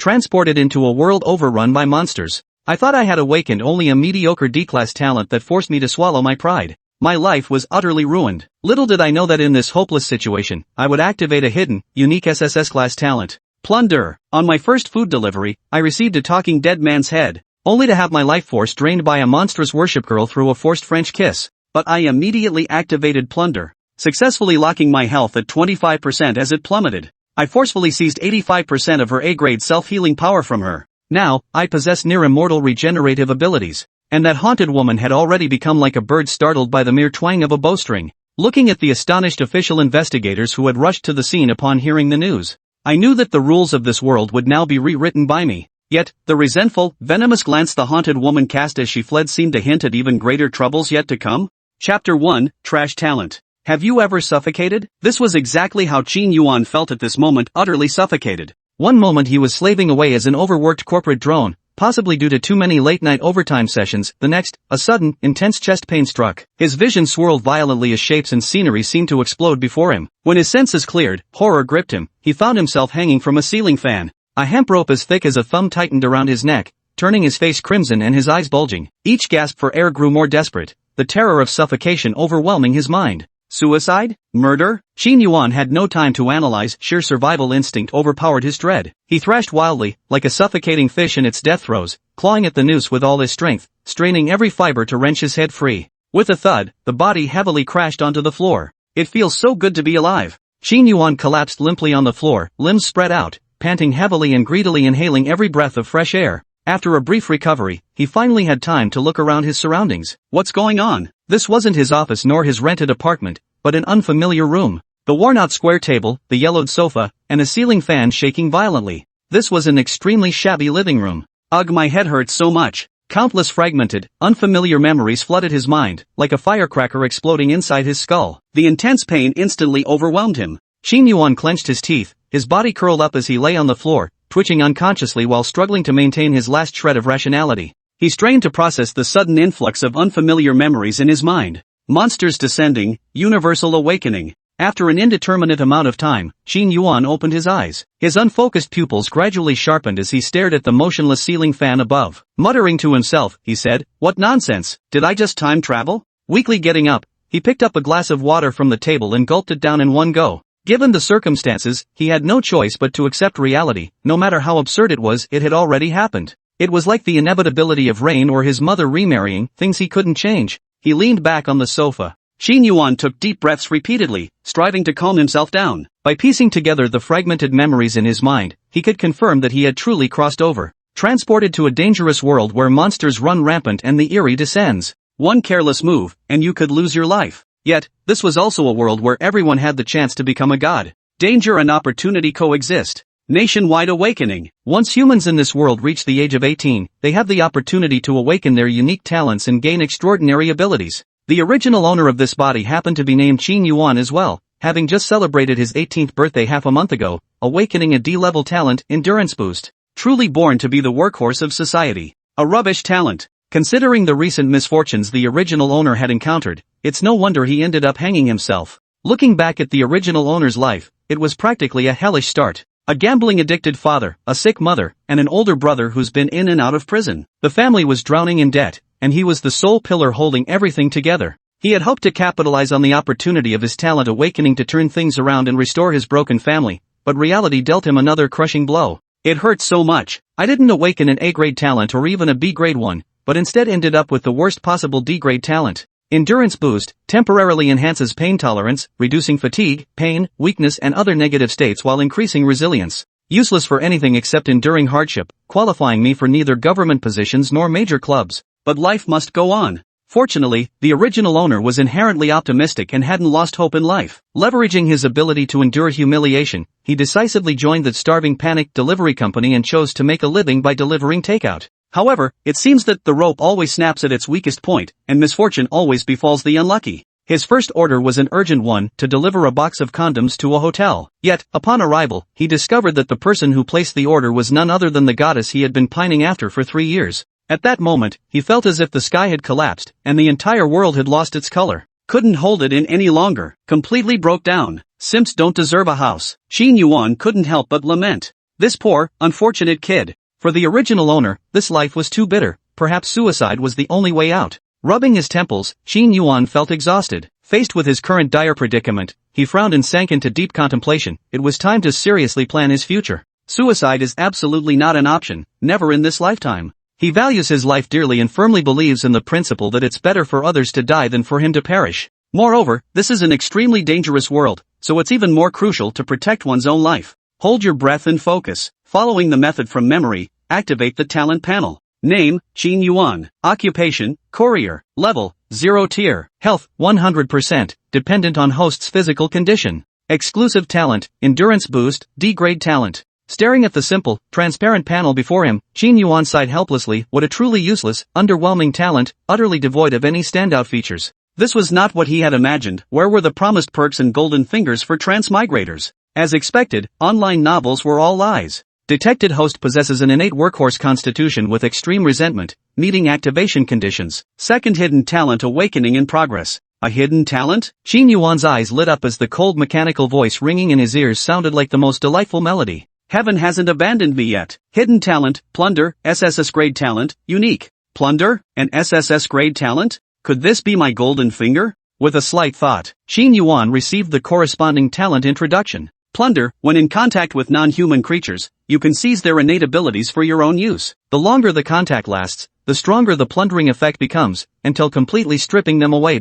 transported into a world overrun by monsters. I thought I had awakened only a mediocre D-class talent that forced me to swallow my pride. My life was utterly ruined. Little did I know that in this hopeless situation, I would activate a hidden, unique SSS class talent. Plunder. On my first food delivery, I received a talking dead man's head, only to have my life force drained by a monstrous worship girl through a forced French kiss. But I immediately activated Plunder, successfully locking my health at 25% as it plummeted. I forcefully seized 85% of her A-grade self-healing power from her. Now, I possess near-immortal regenerative abilities. And that haunted woman had already become like a bird startled by the mere twang of a bowstring. Looking at the astonished official investigators who had rushed to the scene upon hearing the news, I knew that the rules of this world would now be rewritten by me. Yet, the resentful, venomous glance the haunted woman cast as she fled seemed to hint at even greater troubles yet to come. Chapter 1, Trash Talent. Have you ever suffocated? This was exactly how Qin Yuan felt at this moment, utterly suffocated. One moment he was slaving away as an overworked corporate drone, possibly due to too many late-night overtime sessions. The next, a sudden, intense chest pain struck. His vision swirled violently as shapes and scenery seemed to explode before him. When his senses cleared, horror gripped him. He found himself hanging from a ceiling fan. A hemp rope as thick as a thumb tightened around his neck, turning his face crimson and his eyes bulging. Each gasp for air grew more desperate, the terror of suffocation overwhelming his mind. Suicide? Murder? Qin Yuan had no time to analyze. Sheer survival instinct overpowered his dread. He thrashed wildly, like a suffocating fish in its death throes, clawing at the noose with all his strength, straining every fiber to wrench his head free. With a thud, the body heavily crashed onto the floor. It feels so good to be alive. Qin Yuan collapsed limply on the floor, limbs spread out, panting heavily and greedily inhaling every breath of fresh air. After a brief recovery, he finally had time to look around his surroundings. What's going on? This wasn't his office nor his rented apartment, but an unfamiliar room. The worn-out square table, the yellowed sofa, and a ceiling fan shaking violently. This was an extremely shabby living room. Ugh, my head hurts so much. Countless fragmented, unfamiliar memories flooded his mind, like a firecracker exploding inside his skull. The intense pain instantly overwhelmed him. Qin Yuan clenched his teeth, his body curled up as he lay on the floor, twitching unconsciously while struggling to maintain his last shred of rationality. He strained to process the sudden influx of unfamiliar memories in his mind. Monsters descending, universal awakening. After an indeterminate amount of time, Qin Yuan opened his eyes. His unfocused pupils gradually sharpened as he stared at the motionless ceiling fan above. Muttering to himself, he said, "What nonsense, did I just time travel?" Weakly getting up, he picked up a glass of water from the table and gulped it down in one go. Given the circumstances, he had no choice but to accept reality. No matter how absurd it was, it had already happened. It was like the inevitability of rain or his mother remarrying, things he couldn't change. He leaned back on the sofa. Qin Yuan took deep breaths repeatedly, striving to calm himself down. By piecing together the fragmented memories in his mind, he could confirm that he had truly crossed over, transported to a dangerous world where monsters run rampant and the eerie descends. One careless move, and you could lose your life. Yet, this was also a world where everyone had the chance to become a god. Danger and opportunity coexist. Nationwide awakening. Once humans in this world reach the age of 18, they have the opportunity to awaken their unique talents and gain extraordinary abilities. The original owner of this body happened to be named Qin Yuan as well, having just celebrated his 18th birthday half a month ago, awakening a D-level talent, endurance boost. Truly born to be the workhorse of society. A rubbish talent. Considering the recent misfortunes the original owner had encountered, it's no wonder he ended up hanging himself. Looking back at the original owner's life, it was practically a hellish start. A gambling-addicted father, a sick mother, and an older brother who's been in and out of prison. The family was drowning in debt, and he was the sole pillar holding everything together. He had hoped to capitalize on the opportunity of his talent awakening to turn things around and restore his broken family, but reality dealt him another crushing blow. It hurt so much. I didn't awaken an A-grade talent or even a B-grade one, but instead ended up with the worst possible D-grade talent. Endurance boost temporarily enhances pain tolerance, reducing fatigue, pain, weakness and other negative states while increasing resilience. Useless for anything except enduring hardship, qualifying me for neither government positions nor major clubs. But life must go on. Fortunately, the original owner was inherently optimistic and hadn't lost hope in life. Leveraging his ability to endure humiliation, he decisively joined the starving panicked delivery company and chose to make a living by delivering takeout. However, it seems that the rope always snaps at its weakest point, and misfortune always befalls the unlucky. His first order was an urgent one, to deliver a box of condoms to a hotel. Yet, upon arrival, he discovered that the person who placed the order was none other than the goddess he had been pining after for 3 years. At that moment, he felt as if the sky had collapsed, and the entire world had lost its color. Couldn't hold it in any longer. Completely broke down. Simps don't deserve a house. Qin Yuan couldn't help but lament. This poor, unfortunate kid. For the original owner, this life was too bitter, perhaps suicide was the only way out. Rubbing his temples, Qin Yuan felt exhausted. Faced with his current dire predicament, he frowned and sank into deep contemplation. It was time to seriously plan his future. Suicide is absolutely not an option, never in this lifetime. He values his life dearly and firmly believes in the principle that it's better for others to die than for him to perish. Moreover, this is an extremely dangerous world, so it's even more crucial to protect one's own life. Hold your breath and focus. Following the method from memory, activate the talent panel. Name, Qin Yuan. Occupation, courier. Level, 0 tier. Health, 100%, dependent on host's physical condition. Exclusive talent, endurance boost, D-grade talent. Staring at the simple, transparent panel before him, Qin Yuan sighed helplessly. What a truly useless, underwhelming talent, utterly devoid of any standout features. This was not what he had imagined. Where were the promised perks and golden fingers for transmigrators? As expected, online novels were all lies. Detected host possesses an innate workhorse constitution with extreme resentment, meeting activation conditions. Second hidden talent awakening in progress. A hidden talent? Qin Yuan's eyes lit up as the cold mechanical voice ringing in his ears sounded like the most delightful melody. Heaven hasn't abandoned me yet. Hidden talent, Plunder, SSS grade talent, unique. Plunder, an SSS grade talent? Could this be my golden finger? With a slight thought, Qin Yuan received the corresponding talent introduction. Plunder, when in contact with non-human creatures, you can seize their innate abilities for your own use. The longer the contact lasts, the stronger the plundering effect becomes, until completely stripping them away.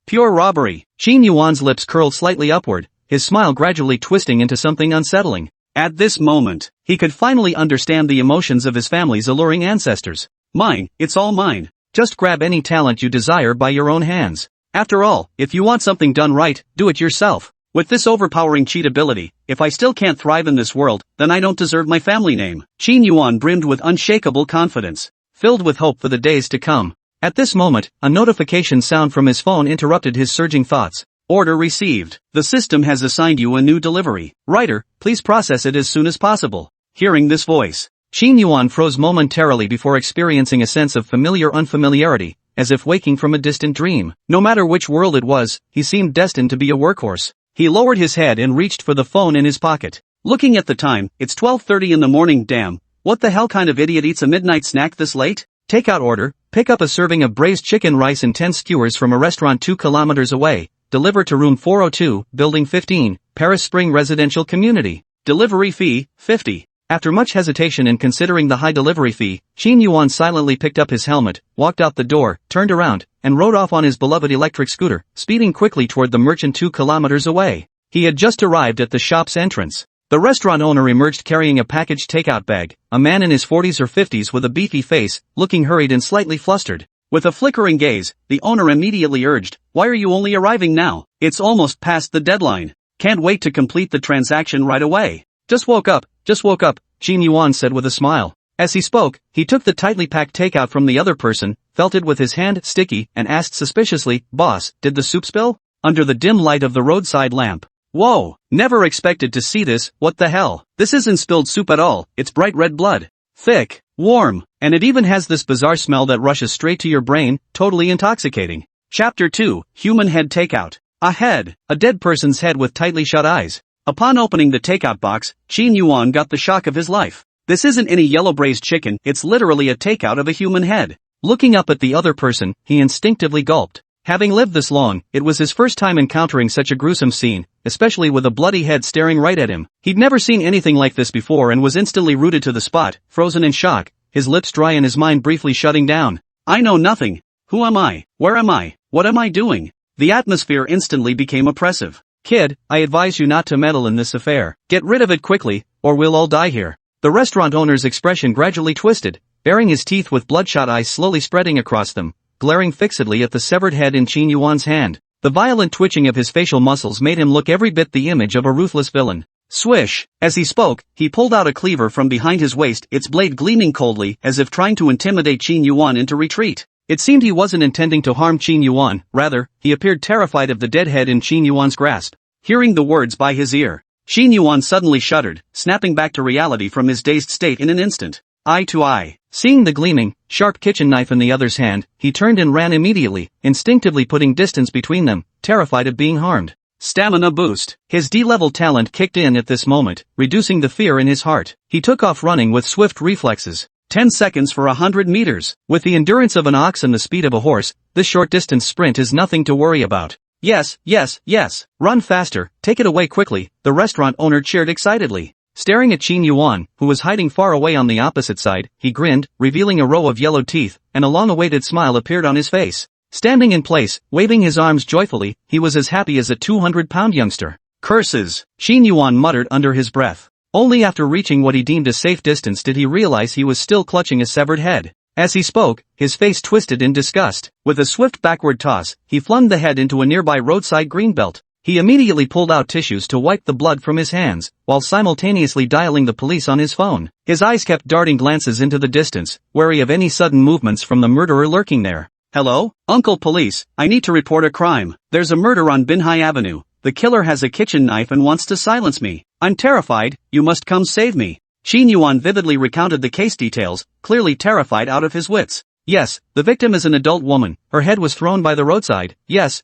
Pure robbery. Qin Yuan's lips curled slightly upward, his smile gradually twisting into something unsettling. At this moment, he could finally understand the emotions of his family's alluring ancestors. Mine, it's all mine. Just grab any talent you desire by your own hands. After all, if you want something done right, do it yourself. With this overpowering cheat ability, if I still can't thrive in this world, then I don't deserve my family name. Qin Yuan brimmed with unshakable confidence, filled with hope for the days to come. At this moment, a notification sound from his phone interrupted his surging thoughts. Order received. The system has assigned you a new delivery. Writer, please process it as soon as possible. Hearing this voice, Qin Yuan froze momentarily before experiencing a sense of familiar unfamiliarity, as if waking from a distant dream. No matter which world it was, he seemed destined to be a workhorse. He lowered his head and reached for the phone in his pocket. Looking at the time, it's 12:30 in the morning. Damn, what the hell kind of idiot eats a midnight snack this late? Takeout order, pick up a serving of braised chicken rice and 10 skewers from a restaurant 2 kilometers away. Deliver to room 402, building 15, Paris Spring Residential Community. Delivery fee, 50. After much hesitation and considering the high delivery fee, Qin Yuan silently picked up his helmet, walked out the door, turned around, and rode off on his beloved electric scooter, speeding quickly toward the merchant 2 kilometers away. He had just arrived at the shop's entrance. The restaurant owner emerged carrying a packaged takeout bag, a man in his 40s or 50s with a beefy face, looking hurried and slightly flustered. With a flickering gaze, the owner immediately urged, "Why are you only arriving now? It's almost past the deadline. Can't wait to complete the transaction right away." Just woke up, Qin Yuan said with a smile. As he spoke, he took the tightly packed takeout from the other person, felt it with his hand, sticky, and asked suspiciously, "Boss, did the soup spill?" Under the dim light of the roadside lamp. Whoa, never expected to see this. What the hell? This isn't spilled soup at all, it's bright red blood. Thick, warm, and it even has this bizarre smell that rushes straight to your brain, totally intoxicating. Chapter 2, Human Head Takeout. A head, a dead person's head with tightly shut eyes. Upon opening the takeout box, Qin Yuan got the shock of his life. This isn't any yellow braised chicken, it's literally a takeout of a human head. Looking up at the other person, he instinctively gulped. Having lived this long, it was his first time encountering such a gruesome scene, especially with a bloody head staring right at him. He'd never seen anything like this before and was instantly rooted to the spot, frozen in shock, his lips dry and his mind briefly shutting down. I know nothing. Who am I? Where am I? What am I doing? The atmosphere instantly became oppressive. Kid, I advise you not to meddle in this affair. Get rid of it quickly, or we'll all die here. The restaurant owner's expression gradually twisted, baring his teeth with bloodshot eyes slowly spreading across them, glaring fixedly at the severed head in Qin Yuan's hand. The violent twitching of his facial muscles made him look every bit the image of a ruthless villain. Swish! As he spoke, he pulled out a cleaver from behind his waist, its blade gleaming coldly as if trying to intimidate Qin Yuan into retreat. It seemed he wasn't intending to harm Qin Yuan, rather, he appeared terrified of the dead head in Qin Yuan's grasp. Hearing the words by his ear, Qin Yuan suddenly shuddered, snapping back to reality from his dazed state in an instant. Eye to eye. Seeing the gleaming, sharp kitchen knife in the other's hand, he turned and ran immediately, instinctively putting distance between them, terrified of being harmed. Stamina boost. His D-level talent kicked in at this moment, reducing the fear in his heart. He took off running with swift reflexes. 10 seconds for 100 meters. With the endurance of an ox and the speed of a horse, this short-distance sprint is nothing to worry about. Yes, yes, yes. Run faster, take it away quickly, the restaurant owner cheered excitedly. Staring at Qin Yuan, who was hiding far away on the opposite side, he grinned, revealing a row of yellow teeth, and a long-awaited smile appeared on his face. Standing in place, waving his arms joyfully, he was as happy as a 200-pound youngster. Curses, Qin Yuan muttered under his breath. Only after reaching what he deemed a safe distance did he realize he was still clutching a severed head. As he spoke, his face twisted in disgust. With a swift backward toss, he flung the head into a nearby roadside greenbelt. He immediately pulled out tissues to wipe the blood from his hands, while simultaneously dialing the police on his phone. His eyes kept darting glances into the distance, wary of any sudden movements from the murderer lurking there. Hello, Uncle Police, I need to report a crime. There's a murder on Binhai Avenue. The killer has a kitchen knife and wants to silence me. I'm terrified, you must come save me. Qin Yuan vividly recounted the case details, clearly terrified out of his wits. Yes, the victim is an adult woman, her head was thrown by the roadside. Yes,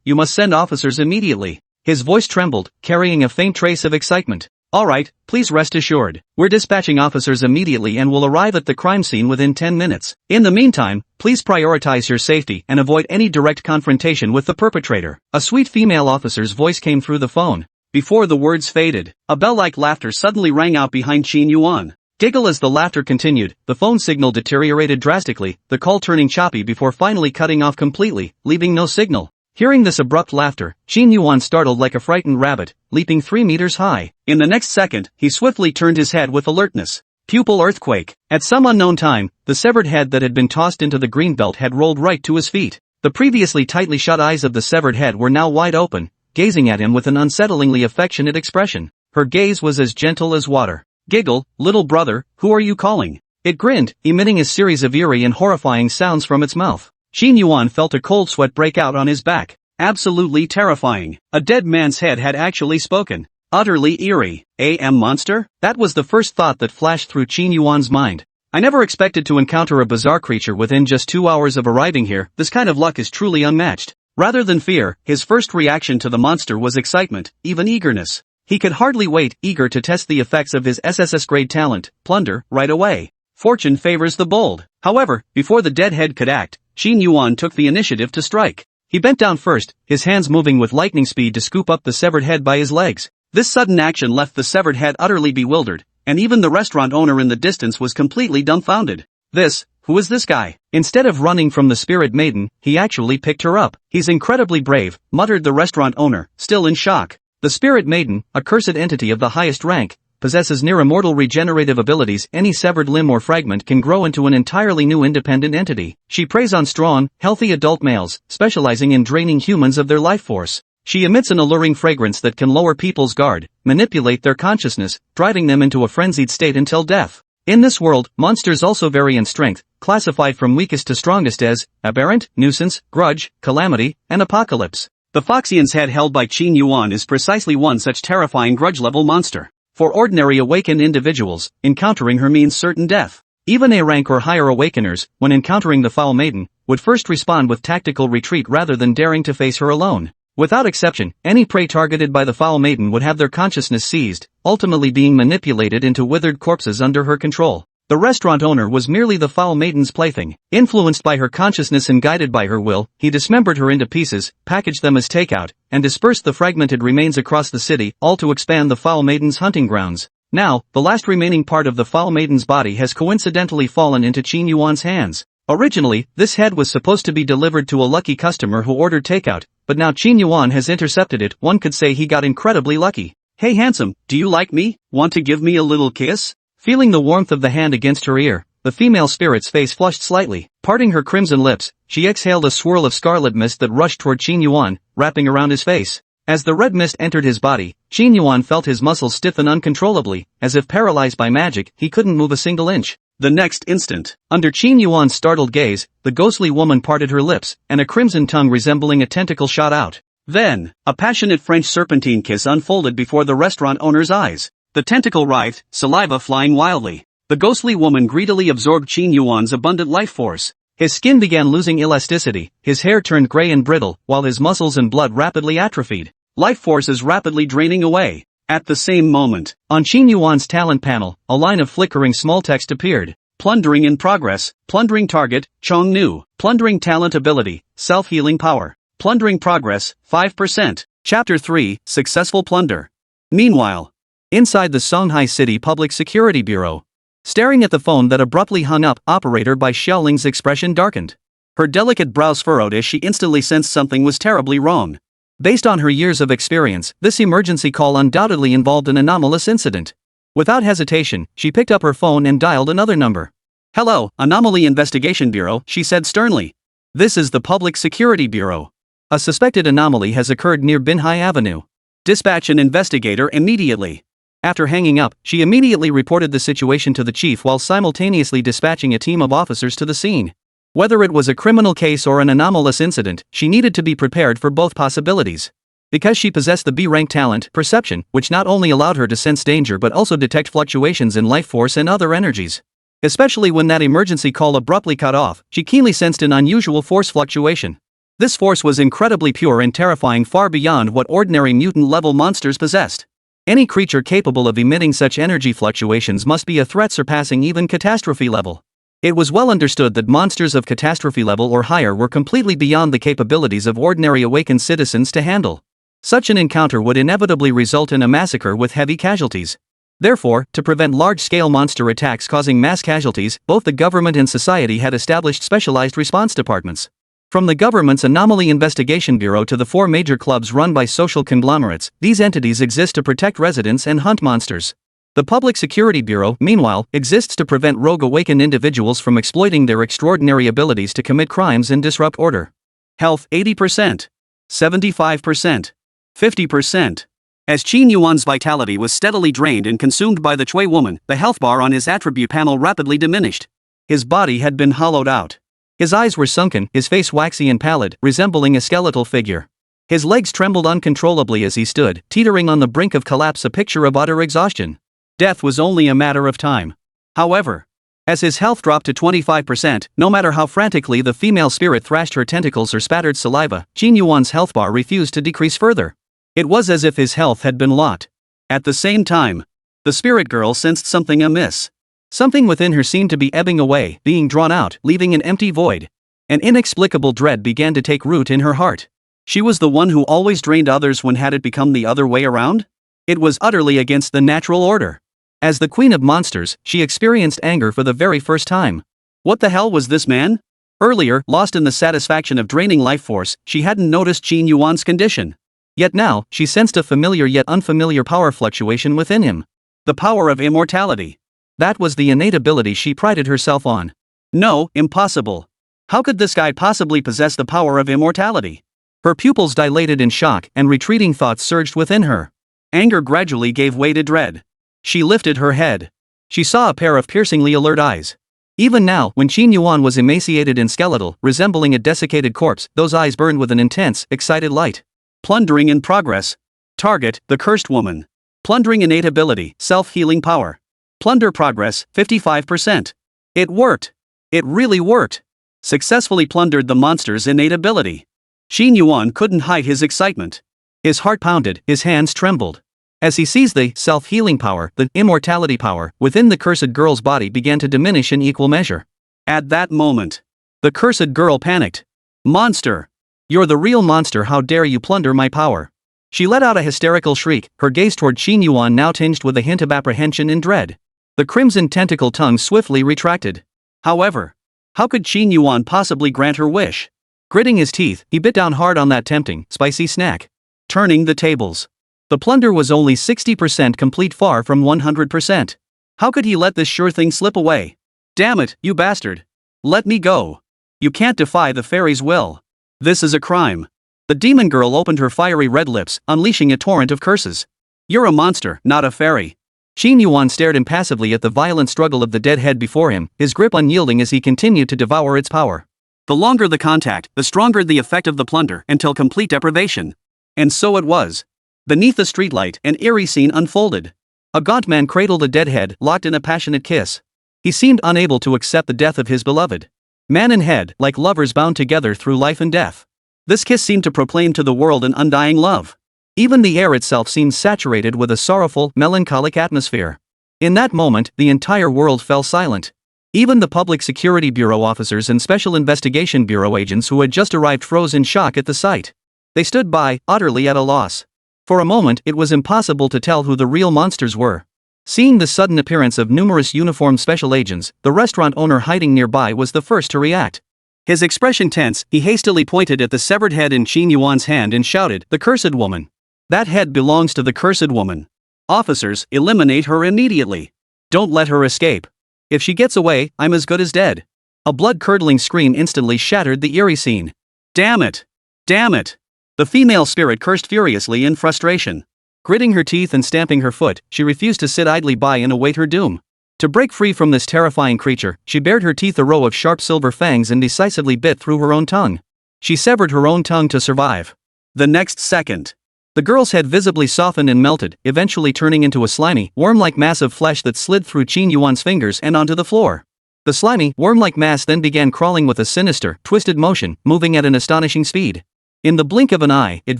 you must send officers immediately. His voice trembled, carrying a faint trace of excitement. Alright, please rest assured. We're dispatching officers immediately and will arrive at the crime scene within 10 minutes. In the meantime, please prioritize your safety and avoid any direct confrontation with the perpetrator. A sweet female officer's voice came through the phone. Before the words faded, a bell-like laughter suddenly rang out behind Qin Yuan. Giggle as the laughter continued, the phone signal deteriorated drastically, the call turning choppy before finally cutting off completely, leaving no signal. Hearing this abrupt laughter, Qin Yuan startled like a frightened rabbit, leaping 3 meters high. In the next second, he swiftly turned his head with alertness. Pupil earthquake. At some unknown time, the severed head that had been tossed into the greenbelt had rolled right to his feet. The previously tightly shut eyes of the severed head were now wide open, gazing at him with an unsettlingly affectionate expression. Her gaze was as gentle as water. Giggle, little brother, who are you calling? It grinned, emitting a series of eerie and horrifying sounds from its mouth. Qin Yuan felt a cold sweat break out on his back. Absolutely terrifying. A dead man's head had actually spoken. Utterly eerie. Monster? That was the first thought that flashed through Qin Yuan's mind. I never expected to encounter a bizarre creature within just 2 hours of arriving here. This kind of luck is truly unmatched. Rather than fear, his first reaction to the monster was excitement, even eagerness. He could hardly wait, eager to test the effects of his SSS grade talent, Plunder, right away. Fortune favors the bold. However, before the dead head could act, Qin Yuan took the initiative to strike. He bent down first, his hands moving with lightning speed to scoop up the severed head by his legs. This sudden action left the severed head utterly bewildered, and even the restaurant owner in the distance was completely dumbfounded. Who is this guy? Instead of running from the spirit maiden, he actually picked her up. He's incredibly brave, muttered the restaurant owner, still in shock. The spirit maiden, a cursed entity of the highest rank, possesses near-immortal regenerative abilities. Any severed limb or fragment can grow into an entirely new independent entity. She preys on strong, healthy adult males, specializing in draining humans of their life force. She emits an alluring fragrance that can lower people's guard, manipulate their consciousness, driving them into a frenzied state until death. In this world, monsters also vary in strength, classified from weakest to strongest as aberrant, nuisance, grudge, calamity, and apocalypse. The Foxian's head held by Qin Yuan is precisely one such terrifying grudge-level monster. For ordinary awakened individuals, encountering her means certain death. Even A-rank or higher awakeners, when encountering the foul maiden, would first respond with tactical retreat rather than daring to face her alone. Without exception, any prey targeted by the foul maiden would have their consciousness seized, ultimately being manipulated into withered corpses under her control. The restaurant owner was merely the foul maiden's plaything. Influenced by her consciousness and guided by her will, he dismembered her into pieces, packaged them as takeout, and dispersed the fragmented remains across the city, all to expand the foul maiden's hunting grounds. Now, the last remaining part of the foul maiden's body has coincidentally fallen into Qin Yuan's hands. Originally, this head was supposed to be delivered to a lucky customer who ordered takeout, but now Qin Yuan has intercepted it. One could say he got incredibly lucky. Hey handsome, do you like me? Want to give me a little kiss? Feeling the warmth of the hand against her ear, the female spirit's face flushed slightly. Parting her crimson lips, she exhaled a swirl of scarlet mist that rushed toward Qin Yuan, wrapping around his face. As the red mist entered his body, Qin Yuan felt his muscles stiffen uncontrollably, as if paralyzed by magic. He couldn't move a single inch. The next instant, under Qin Yuan's startled gaze, the ghostly woman parted her lips, and a crimson tongue resembling a tentacle shot out. Then, a passionate French serpentine kiss unfolded before the restaurant owner's eyes. The tentacle writhed, saliva flying wildly. The ghostly woman greedily absorbed Qin Yuan's abundant life force. His skin began losing elasticity, his hair turned gray and brittle, while his muscles and blood rapidly atrophied. Life force is rapidly draining away. At the same moment, on Qin Yuan's talent panel, a line of flickering small text appeared. Plundering in progress, plundering target, Chong Nu, plundering talent ability, self-healing power, plundering progress, 5%. Chapter 3, Successful Plunder. Meanwhile, inside the Shanghai City Public Security Bureau, staring at the phone that abruptly hung up, operator Bai Xiaoling's expression darkened. Her delicate brows furrowed as she instantly sensed something was terribly wrong. Based on her years of experience, this emergency call undoubtedly involved an anomalous incident. Without hesitation, she picked up her phone and dialed another number. "Hello, Anomaly Investigation Bureau," she said sternly. "This is the Public Security Bureau. A suspected anomaly has occurred near Binhai Avenue. Dispatch an investigator immediately." After hanging up, she immediately reported the situation to the chief while simultaneously dispatching a team of officers to the scene. Whether it was a criminal case or an anomalous incident, she needed to be prepared for both possibilities. Because she possessed the B-rank talent, perception, which not only allowed her to sense danger but also detect fluctuations in life force and other energies. Especially when that emergency call abruptly cut off, she keenly sensed an unusual force fluctuation. This force was incredibly pure and terrifying, far beyond what ordinary mutant-level monsters possessed. Any creature capable of emitting such energy fluctuations must be a threat surpassing even catastrophe level. It was well understood that monsters of catastrophe level or higher were completely beyond the capabilities of ordinary awakened citizens to handle. Such an encounter would inevitably result in a massacre with heavy casualties. Therefore, to prevent large-scale monster attacks causing mass casualties, both the government and society had established specialized response departments. From the government's Anomaly Investigation Bureau to the 4 major clubs run by social conglomerates, these entities exist to protect residents and hunt monsters. The Public Security Bureau, meanwhile, exists to prevent rogue awakened individuals from exploiting their extraordinary abilities to commit crimes and disrupt order. Health 80%, 75%, 50%. As Qin Yuan's vitality was steadily drained and consumed by the Chui woman, the health bar on his attribute panel rapidly diminished. His body had been hollowed out. His eyes were sunken, his face waxy and pallid, resembling a skeletal figure. His legs trembled uncontrollably as he stood, teetering on the brink of collapse, a picture of utter exhaustion. Death was only a matter of time. However, as his health dropped to 25%, no matter how frantically the female spirit thrashed her tentacles or spattered saliva, Qin Yuan's health bar refused to decrease further. It was as if his health had been locked. At the same time, the spirit girl sensed something amiss. Something within her seemed to be ebbing away, being drawn out, leaving an empty void. An inexplicable dread began to take root in her heart. She was the one who always drained others. When had it become the other way around? It was utterly against the natural order. As the queen of monsters, she experienced anger for the very first time. What the hell was this man? Earlier, lost in the satisfaction of draining life force, she hadn't noticed Qin Yuan's condition. Yet now, she sensed a familiar yet unfamiliar power fluctuation within him. The power of immortality. That was the innate ability she prided herself on. No, impossible. How could this guy possibly possess the power of immortality? Her pupils dilated in shock, and retreating thoughts surged within her. Anger gradually gave way to dread. She lifted her head. She saw a pair of piercingly alert eyes. Even now, when Qin Yuan was emaciated and skeletal, resembling a desiccated corpse, those eyes burned with an intense, excited light. Plundering in progress. Target, the cursed woman. Plundering innate ability, self-healing power. Plunder progress, 55%. It worked. It really worked. Successfully plundered the monster's innate ability. Qin Yuan couldn't hide his excitement. His heart pounded, his hands trembled. As he seized the self-healing power, the immortality power, within the cursed girl's body began to diminish in equal measure. At that moment, the cursed girl panicked. "Monster! You're the real monster, how dare you plunder my power?" She let out a hysterical shriek, her gaze toward Qin Yuan now tinged with a hint of apprehension and dread. The crimson tentacle tongue swiftly retracted. However, how could Qin Yuan possibly grant her wish? Gritting his teeth, he bit down hard on that tempting, spicy snack. Turning the tables. The plunder was only 60% complete, far from 100%. How could he let this sure thing slip away? Damn it, you bastard. Let me go. You can't defy the fairy's will. This is a crime. The demon girl opened her fiery red lips, unleashing a torrent of curses. You're a monster, not a fairy. Qin Yuan stared impassively at the violent struggle of the dead head before him, his grip unyielding as he continued to devour its power. The longer the contact, the stronger the effect of the plunder, until complete deprivation. And so it was. Beneath the streetlight, an eerie scene unfolded. A gaunt man cradled a dead head, locked in a passionate kiss. He seemed unable to accept the death of his beloved. Man and head, like lovers bound together through life and death. This kiss seemed to proclaim to the world an undying love. Even the air itself seemed saturated with a sorrowful, melancholic atmosphere. In that moment, the entire world fell silent. Even the Public Security Bureau officers and Special Investigation Bureau agents who had just arrived froze in shock at the sight. They stood by, utterly at a loss. For a moment, it was impossible to tell who the real monsters were. Seeing the sudden appearance of numerous uniformed special agents, the restaurant owner hiding nearby was the first to react. His expression tense, he hastily pointed at the severed head in Qin Yuan's hand and shouted, "The cursed woman! That head belongs to the cursed woman. Officers, eliminate her immediately. Don't let her escape. If she gets away, I'm as good as dead." A blood-curdling scream instantly shattered the eerie scene. "Damn it! Damn it!" The female spirit cursed furiously in frustration. Gritting her teeth and stamping her foot, she refused to sit idly by and await her doom. To break free from this terrifying creature, she bared her teeth a row of sharp silver fangs and decisively bit through her own tongue. She severed her own tongue to survive. The next second, the girl's head visibly softened and melted, eventually turning into a slimy, worm-like mass of flesh that slid through Qin Yuan's fingers and onto the floor. The slimy, worm-like mass then began crawling with a sinister, twisted motion, moving at an astonishing speed. In the blink of an eye, it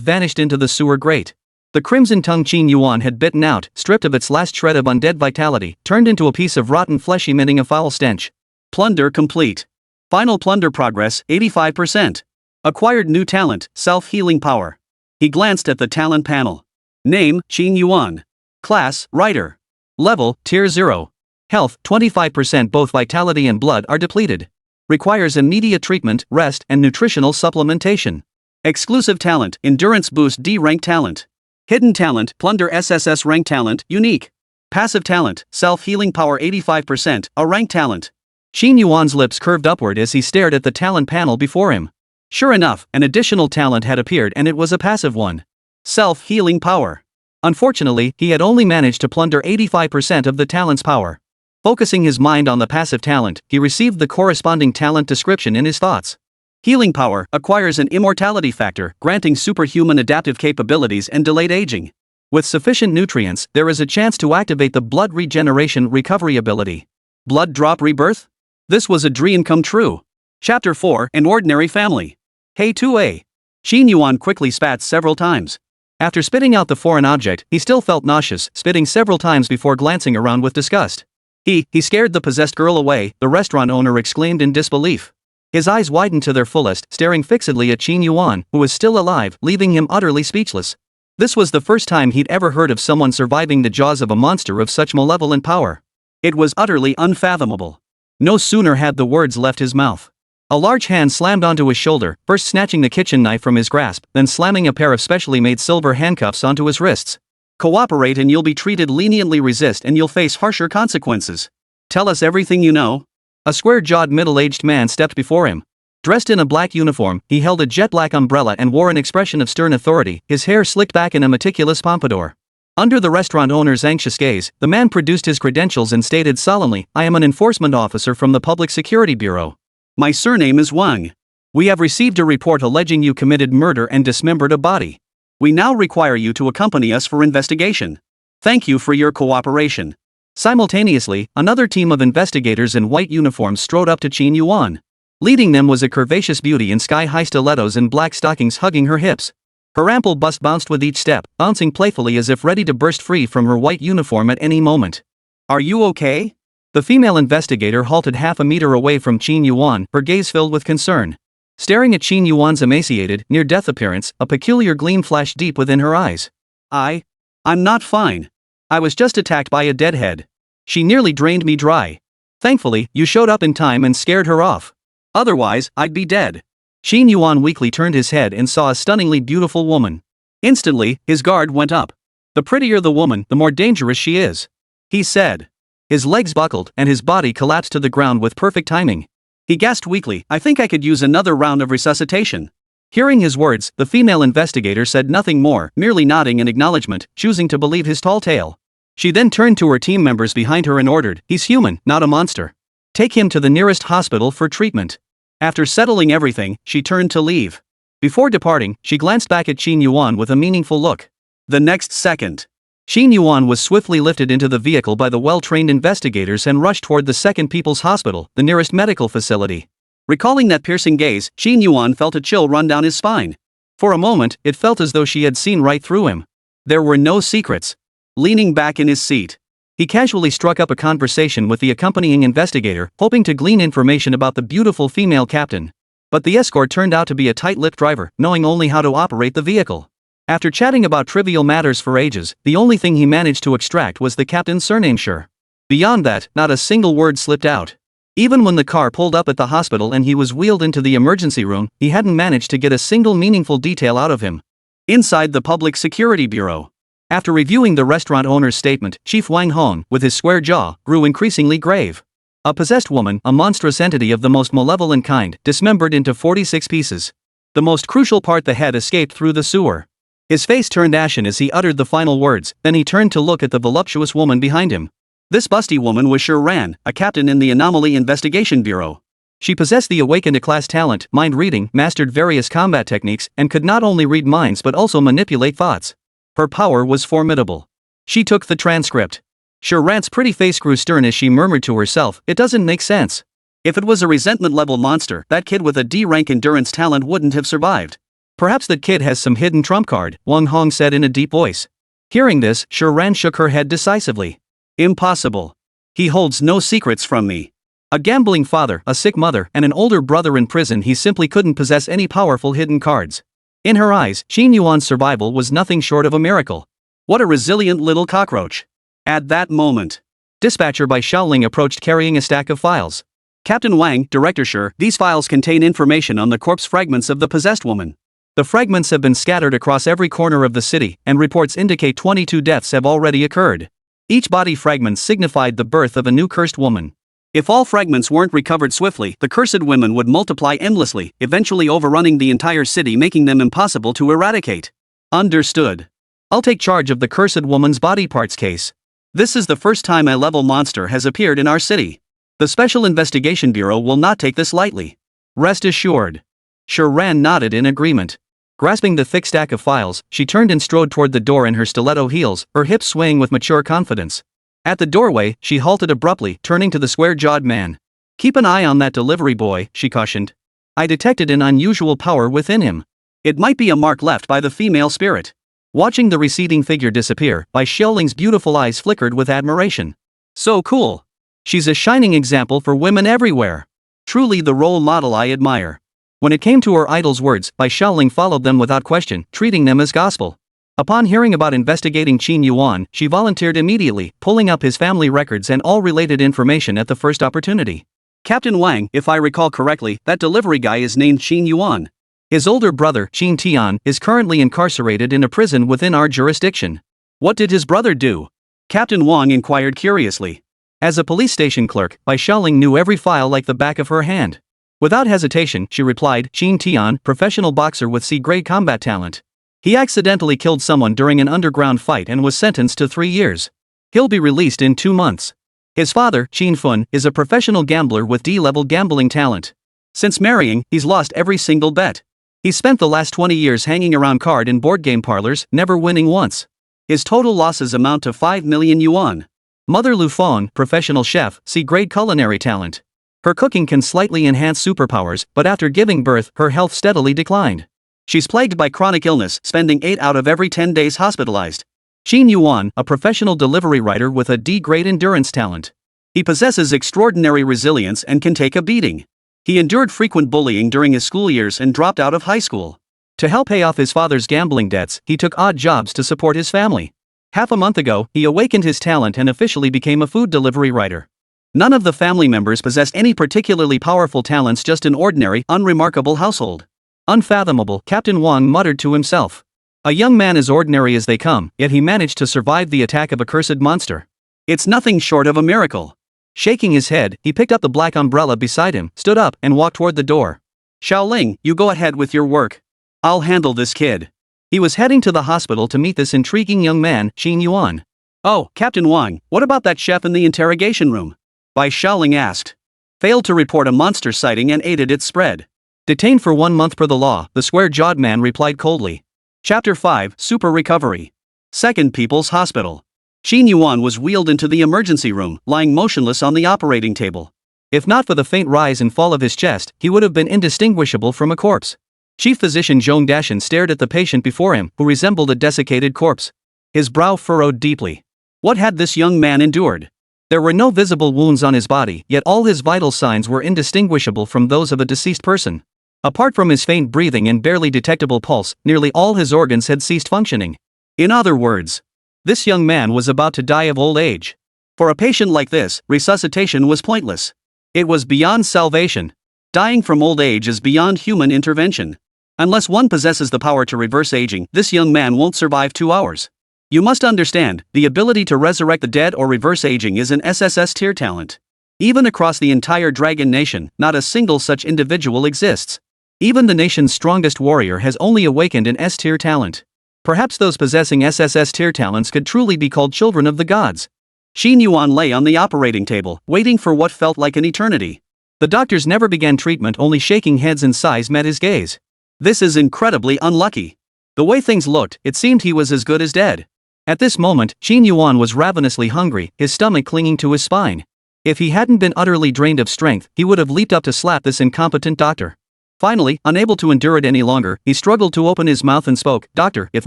vanished into the sewer grate. The crimson-tongued Qin Yuan had bitten out, stripped of its last shred of undead vitality, turned into a piece of rotten flesh emitting a foul stench. Plunder complete. Final plunder progress, 85%. Acquired new talent, self-healing power. He glanced at the talent panel. Name, Qin Yuan. Class, Writer. Level, Tier 0. Health, 25%. Both vitality and blood are depleted. Requires immediate treatment, rest, and nutritional supplementation. Exclusive talent, Endurance Boost D rank talent. Hidden talent, Plunder SSS rank talent, unique. Passive talent, self-healing power 85%, a rank talent. Qin Yuan's lips curved upward as he stared at the talent panel before him. Sure enough, an additional talent had appeared and it was a passive one. Self-healing power. Unfortunately, he had only managed to plunder 85% of the talent's power. Focusing his mind on the passive talent, he received the corresponding talent description in his thoughts. Healing power acquires an immortality factor, granting superhuman adaptive capabilities and delayed aging. With sufficient nutrients, there is a chance to activate the blood regeneration recovery ability. Blood drop rebirth? This was a dream come true. Chapter 4, An Ordinary Family. Hey 2A. Qin Yuan quickly spat several times. After spitting out the foreign object, he still felt nauseous, spitting several times before glancing around with disgust. He scared the possessed girl away, the restaurant owner exclaimed in disbelief. His eyes widened to their fullest, staring fixedly at Qin Yuan, who was still alive, leaving him utterly speechless. This was the first time he'd ever heard of someone surviving the jaws of a monster of such malevolent power. It was utterly unfathomable. No sooner had the words left his mouth. A large hand slammed onto his shoulder, first snatching the kitchen knife from his grasp, then slamming a pair of specially made silver handcuffs onto his wrists. Cooperate and you'll be treated leniently, resist and you'll face harsher consequences. Tell us everything you know. A square-jawed middle-aged man stepped before him. Dressed in a black uniform, he held a jet-black umbrella and wore an expression of stern authority, his hair slicked back in a meticulous pompadour. Under the restaurant owner's anxious gaze, the man produced his credentials and stated solemnly, "I am an enforcement officer from the Public Security Bureau. My surname is Wang. We have received a report alleging you committed murder and dismembered a body. We now require you to accompany us for investigation. Thank you for your cooperation." Simultaneously, another team of investigators in white uniforms strode up to Qin Yuan. Leading them was a curvaceous beauty in sky-high stilettos and black stockings hugging her hips. Her ample bust bounced with each step, bouncing playfully as if ready to burst free from her white uniform at any moment. "Are you okay?" The female investigator halted half a meter away from Qin Yuan, her gaze filled with concern. Staring at Qin Yuan's emaciated, near-death appearance, a peculiar gleam flashed deep within her eyes. I'm not fine. I was just attacked by a deadhead. She nearly drained me dry. Thankfully, you showed up in time and scared her off. Otherwise, I'd be dead." Qin Yuan weakly turned his head and saw a stunningly beautiful woman. Instantly, his guard went up. "The prettier the woman, the more dangerous she is," he said. His legs buckled, and his body collapsed to the ground with perfect timing. He gasped weakly, "I think I could use another round of resuscitation." Hearing his words, the female investigator said nothing more, merely nodding in acknowledgement, choosing to believe his tall tale. She then turned to her team members behind her and ordered, "He's human, not a monster. Take him to the nearest hospital for treatment." After settling everything, she turned to leave. Before departing, she glanced back at Qin Yuan with a meaningful look. The next second, Qin Yuan was swiftly lifted into the vehicle by the well-trained investigators and rushed toward the Second People's Hospital, the nearest medical facility. Recalling that piercing gaze, Qin Yuan felt a chill run down his spine. For a moment, it felt as though she had seen right through him. There were no secrets. Leaning back in his seat, he casually struck up a conversation with the accompanying investigator, hoping to glean information about the beautiful female captain. But the escort turned out to be a tight-lipped driver, knowing only how to operate the vehicle. After chatting about trivial matters for ages, the only thing he managed to extract was the captain's surname. Sure. Beyond that, not a single word slipped out. Even when the car pulled up at the hospital and he was wheeled into the emergency room, he hadn't managed to get a single meaningful detail out of him. Inside the Public Security Bureau. After reviewing the restaurant owner's statement, Chief Wang Hong, with his square jaw, grew increasingly grave. A possessed woman, a monstrous entity of the most malevolent kind, dismembered into 46 pieces. The most crucial part, the head, escaped through the sewer. His face turned ashen as he uttered the final words, then he turned to look at the voluptuous woman behind him. This busty woman was Sure Ran, a captain in the Anomaly Investigation Bureau. She possessed the awakened class talent, mind reading, mastered various combat techniques, and could not only read minds but also manipulate thoughts. Her power was formidable. She took the transcript. Sure Ran's pretty face grew stern as she murmured to herself, "It doesn't make sense. If it was a resentment-level monster, that kid with a D-rank endurance talent wouldn't have survived." "Perhaps that kid has some hidden trump card," Wang Hong said in a deep voice. Hearing this, Sure Ran shook her head decisively. "Impossible. He holds no secrets from me. A gambling father, a sick mother, and an older brother in prison, he simply couldn't possess any powerful hidden cards." In her eyes, Qin Yuan's survival was nothing short of a miracle. What a resilient little cockroach. At that moment, dispatcher by Shaoling approached carrying a stack of files. "Captain Wang, Director Sure, these files contain information on the corpse fragments of the possessed woman. The fragments have been scattered across every corner of the city, and reports indicate 22 deaths have already occurred. Each body fragment signified the birth of a new cursed woman. If all fragments weren't recovered swiftly, the cursed women would multiply endlessly, eventually overrunning the entire city, making them impossible to eradicate." "Understood. I'll take charge of the cursed woman's body parts case. This is the first time A-level monster has appeared in our city. The Special Investigation Bureau will not take this lightly. Rest assured." Sure Ran nodded in agreement. Grasping the thick stack of files, she turned and strode toward the door in her stiletto heels, her hips swaying with mature confidence. At the doorway, she halted abruptly, turning to the square-jawed man. "Keep an eye on that delivery boy," she cautioned. "I detected an unusual power within him. It might be a mark left by the female spirit." Watching the receding figure disappear, Bai Xiaoling's beautiful eyes flickered with admiration. "So cool. She's a shining example for women everywhere. Truly the role model I admire." When it came to her idol's words, Bai Xiaoling followed them without question, treating them as gospel. Upon hearing about investigating Qin Yuan, she volunteered immediately, pulling up his family records and all related information at the first opportunity. "Captain Wang, if I recall correctly, that delivery guy is named Qin Yuan. His older brother, Qin Tian, is currently incarcerated in a prison within our jurisdiction. What did his brother do?" Captain Wang inquired curiously. As a police station clerk, Bai Xiaoling knew every file like the back of her hand. Without hesitation, she replied, "Qin Tian, professional boxer with C-grade combat talent. He accidentally killed someone during an underground fight and was sentenced to 3 years. He'll be released in 2 months. His father, Qin Fun, is a professional gambler with D-level gambling talent. Since marrying, he's lost every single bet. He spent the last 20 years hanging around card and board game parlors, never winning once. His total losses amount to 5 million yuan. Mother Lu Fong, professional chef, C-grade culinary talent. Her cooking can slightly enhance superpowers, but after giving birth, her health steadily declined. She's plagued by chronic illness, spending 8 out of every 10 days hospitalized. Qin Yuan, a professional delivery rider with a D-grade endurance talent. He possesses extraordinary resilience and can take a beating. He endured frequent bullying during his school years and dropped out of high school. To help pay off his father's gambling debts, he took odd jobs to support his family. Half a month ago, he awakened his talent and officially became a food delivery rider. None of the family members possessed any particularly powerful talents, just an ordinary, unremarkable household. Unfathomable, Captain Wang muttered to himself. A young man as ordinary as they come, yet he managed to survive the attack of a cursed monster. It's nothing short of a miracle. Shaking his head, he picked up the black umbrella beside him, stood up, and walked toward the door. "Shaoling, you go ahead with your work. I'll handle this kid." He was heading to the hospital to meet this intriguing young man, Qin Yuan. "Oh, Captain Wang, what about that chef in the interrogation room?" Bai Xiaoling asked. "Failed to report a monster sighting and aided its spread. Detained for 1 month per the law," the square-jawed man replied coldly. Chapter 5, Super Recovery. Second People's Hospital. Qin Yuan was wheeled into the emergency room, lying motionless on the operating table. If not for the faint rise and fall of his chest, he would have been indistinguishable from a corpse. Chief Physician Zhong Dashan stared at the patient before him, who resembled a desiccated corpse. His brow furrowed deeply. What had this young man endured? There were no visible wounds on his body, yet all his vital signs were indistinguishable from those of a deceased person. Apart from his faint breathing and barely detectable pulse, nearly all his organs had ceased functioning. In other words, this young man was about to die of old age. For a patient like this, resuscitation was pointless. It was beyond salvation. Dying from old age is beyond human intervention. Unless one possesses the power to reverse aging, this young man won't survive 2 hours. You must understand, the ability to resurrect the dead or reverse aging is an SSS tier talent. Even across the entire Dragon Nation, not a single such individual exists. Even the nation's strongest warrior has only awakened an S tier talent. Perhaps those possessing SSS tier talents could truly be called children of the gods. Xin Yuan lay on the operating table, waiting for what felt like an eternity. The doctors never began treatment, only shaking heads and sighs met his gaze. This is incredibly unlucky. The way things looked, it seemed he was as good as dead. At this moment, Xin Yuan was ravenously hungry, his stomach clinging to his spine. If he hadn't been utterly drained of strength, he would have leaped up to slap this incompetent doctor. Finally, unable to endure it any longer, he struggled to open his mouth and spoke, "Doctor, if